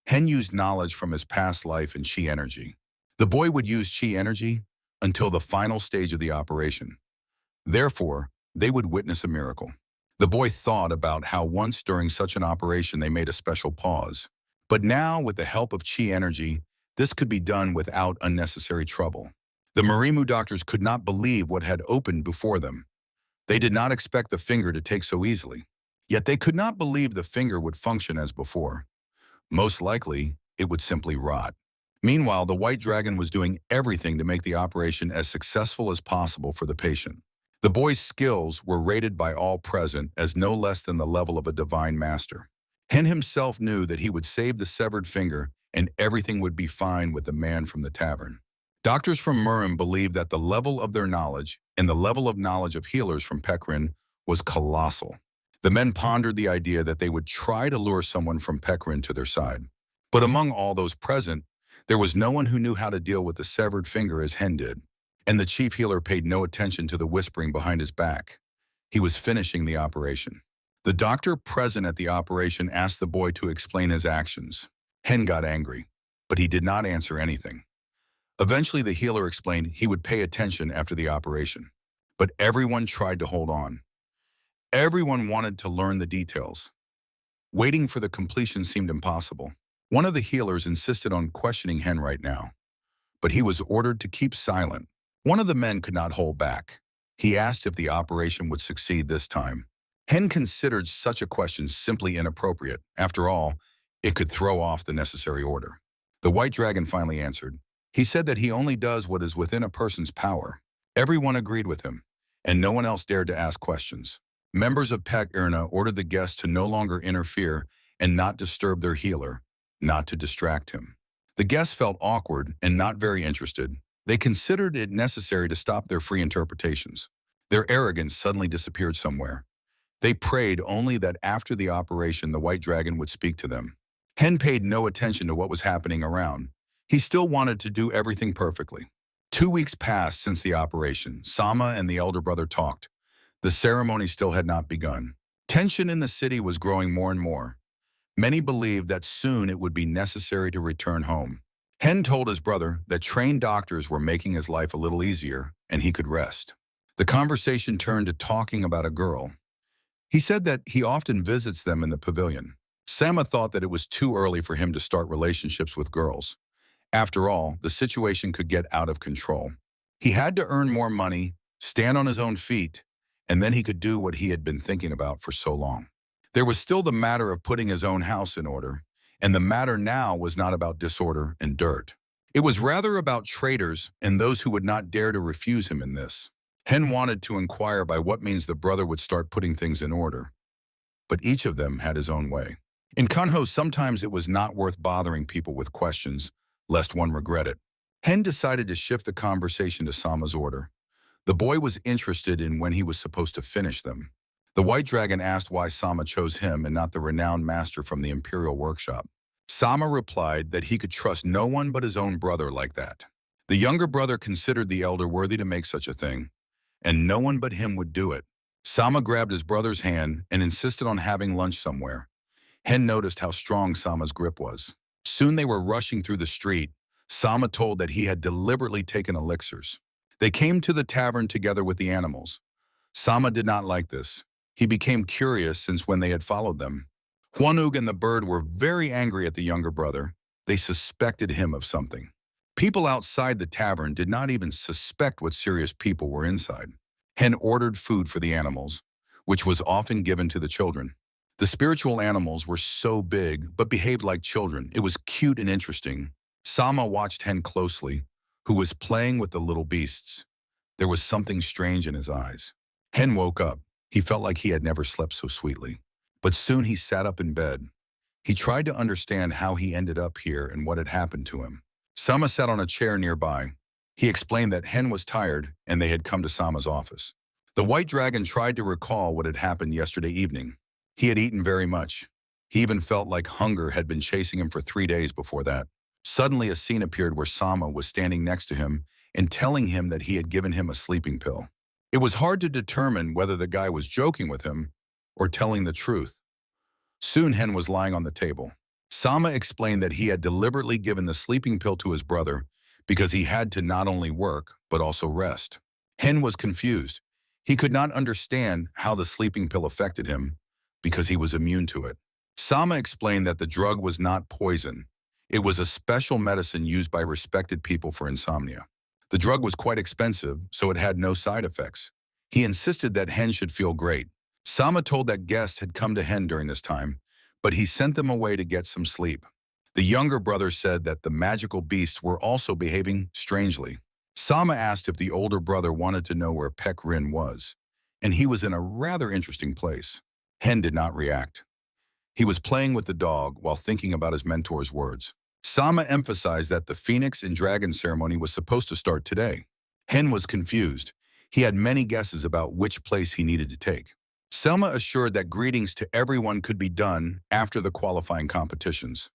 Hen used knowledge from his past life and chi energy. The boy would use chi energy until the final stage of the operation. Therefore, they would witness a miracle. The boy thought about how once during such an operation they made a special pause. But now, with the help of chi energy, this could be done without unnecessary trouble. The Murimu doctors could not believe what had opened before them. They did not expect the finger to take so easily. Yet they could not believe the finger would function as before. Most likely, it would simply rot. Meanwhile, the white dragon was doing everything to make the operation as successful as possible for the patient. The boy's skills were rated by all present as no less than the level of a divine master. Hen himself knew that he would save the severed finger and everything would be fine with the man from the tavern. Doctors from Murim believed that the level of their knowledge and the level of knowledge of healers from Pekrin was colossal. The men pondered the idea that they would try to lure someone from Pekrin to their side. But among all those present, there was no one who knew how to deal with the severed finger as Hen did. And the chief healer paid no attention to the whispering behind his back. He was finishing the operation. The doctor present at the operation asked the boy to explain his actions. Hen got angry, but he did not answer anything. Eventually, the healer explained he would pay attention after the operation. But everyone tried to hold on. Everyone wanted to learn the details. Waiting for the completion seemed impossible. One of the healers insisted on questioning Hen right now, but he was ordered to keep silent. One of the men could not hold back. He asked if the operation would succeed this time. Hen considered such a question simply inappropriate. After all, it could throw off the necessary order. The white dragon finally answered. He said that he only does what is within a person's power. Everyone agreed with him, and no one else dared to ask questions. Members of Pek Irna ordered the guests to no longer interfere and not disturb their healer, not to distract him. The guests felt awkward and not very interested. They considered it necessary to stop their free interpretations. Their arrogance suddenly disappeared somewhere. They prayed only that after the operation the white dragon would speak to them. Hen paid no attention to what was happening around. He still wanted to do everything perfectly. 2 weeks passed since the operation. Sama and the elder brother talked. The ceremony still had not begun. Tension in the city was growing more and more. Many believed that soon it would be necessary to return home. Hen told his brother that trained doctors were making his life a little easier and he could rest. The conversation turned to talking about a girl. He said that he often visits them in the pavilion. Sama thought that it was too early for him to start relationships with girls. After all, the situation could get out of control. He had to earn more money, stand on his own feet, and then he could do what he had been thinking about for so long. There was still the matter of putting his own house in order, and the matter now was not about disorder and dirt. It was rather about traitors and those who would not dare to refuse him in this. Hen wanted to inquire by what means the brother would start putting things in order, but each of them had his own way. In Kunho, sometimes it was not worth bothering people with questions, lest one regret it. Hen decided to shift the conversation to Sama's order. The boy was interested in when he was supposed to finish them. The white dragon asked why Sama chose him and not the renowned master from the Imperial Workshop. Sama replied that he could trust no one but his own brother like that. The younger brother considered the elder worthy to make such a thing, and no one but him would do it. Sama grabbed his brother's hand and insisted on having lunch somewhere. Hen noticed how strong Sama's grip was. Soon they were rushing through the street. Sama told that he had deliberately taken elixirs. They came to the tavern together with the animals. Sama did not like this. He became curious since when they had followed them. Huanug and the bird were very angry at the younger brother. They suspected him of something. People outside the tavern did not even suspect what serious people were inside. Hen ordered food for the animals, which was often given to the children. The spiritual animals were so big, but behaved like children. It was cute and interesting. Sama watched Hen closely, who was playing with the little beasts. There was something strange in his eyes. Hen woke up. He felt like he had never slept so sweetly. But soon he sat up in bed. He tried to understand how he ended up here and what had happened to him. Sama sat on a chair nearby. He explained that Hen was tired and they had come to Sama's office. The white dragon tried to recall what had happened yesterday evening. He had eaten very much. He even felt like hunger had been chasing him for 3 days before that. Suddenly a scene appeared where Sama was standing next to him and telling him that he had given him a sleeping pill. It was hard to determine whether the guy was joking with him or telling the truth. Soon Hen was lying on the table. Sama explained that he had deliberately given the sleeping pill to his brother because he had to not only work, but also rest. Hen was confused. He could not understand how the sleeping pill affected him because he was immune to it. Sama explained that the drug was not poison. It was a special medicine used by respected people for insomnia. The drug was quite expensive, so it had no side effects. He insisted that Hen should feel great. Sama told that guests had come to Hen during this time, but he sent them away to get some sleep. The younger brother said that the magical beasts were also behaving strangely. Sama asked if the older brother wanted to know where Pek Rin was, and he was in a rather interesting place. Hen did not react. He was playing with the dog while thinking about his mentor's words. Sama emphasized that the Phoenix and Dragon ceremony was supposed to start today. Hen was confused. He had many guesses about which place he needed to take. Selma assured that greetings to everyone could be done after the qualifying competitions.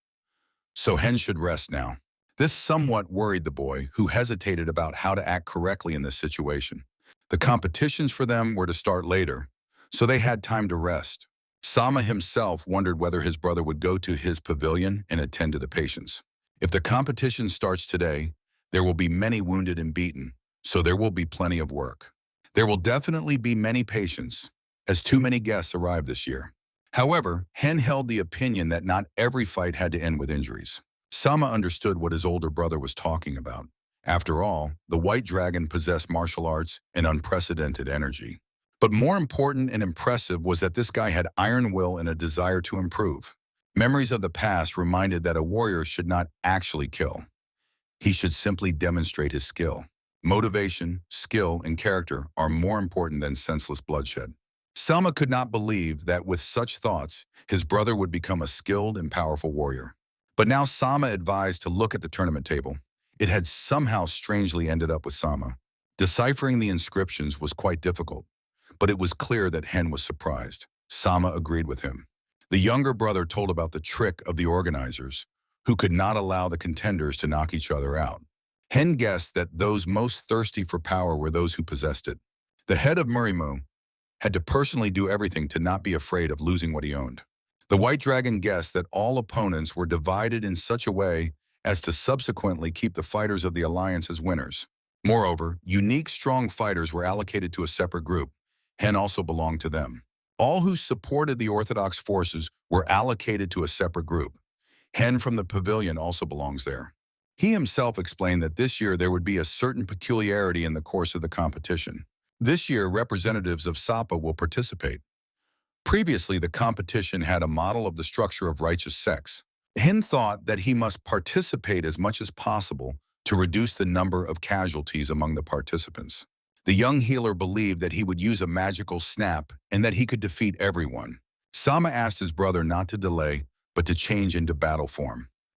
So Hen should rest now. This somewhat worried the boy, who hesitated about how to act correctly in this situation. The competitions for them were to start later, so they had time to rest. Sama himself wondered whether his brother would go to his pavilion and attend to the patients. If the competition starts today, there will be many wounded and beaten, so there will be plenty of work. There will definitely be many patients, as too many guests arrived this year. However, Hen held the opinion that not every fight had to end with injuries. Sama understood what his older brother was talking about. After all, the white dragon possessed martial arts and unprecedented energy. But more important and impressive was that this guy had iron will and a desire to improve. Memories of the past reminded that a warrior should not actually kill. He should simply demonstrate his skill. Motivation, skill, and character are more important than senseless bloodshed. Sama could not believe that with such thoughts, his brother would become a skilled and powerful warrior. But now Sama advised to look at the tournament table. It had somehow strangely ended up with Sama. Deciphering the inscriptions was quite difficult, but it was clear that Hen was surprised. Sama agreed with him. The younger brother told about the trick of the organizers, who could not allow the contenders to knock each other out. Hen guessed that those most thirsty for power were those who possessed it. The head of Murimu had to personally do everything to not be afraid of losing what he owned. The White Dragon guessed that all opponents were divided in such a way as to subsequently keep the fighters of the alliance as winners. Moreover, unique strong fighters were allocated to a separate group. Hen also belonged to them. All who supported the Orthodox forces were allocated to a separate group. Hen from the pavilion also belongs there. He himself explained that this year there would be a certain peculiarity in the course of the competition. This year, representatives of Sapa will participate. Previously, the competition had a model of the structure of righteous sects. Hen thought that he must participate as much as possible to reduce the number of casualties among the participants. The young healer believed that he would use a magical snap and that he could defeat everyone. Sama asked his brother not to delay, but to change into battle form.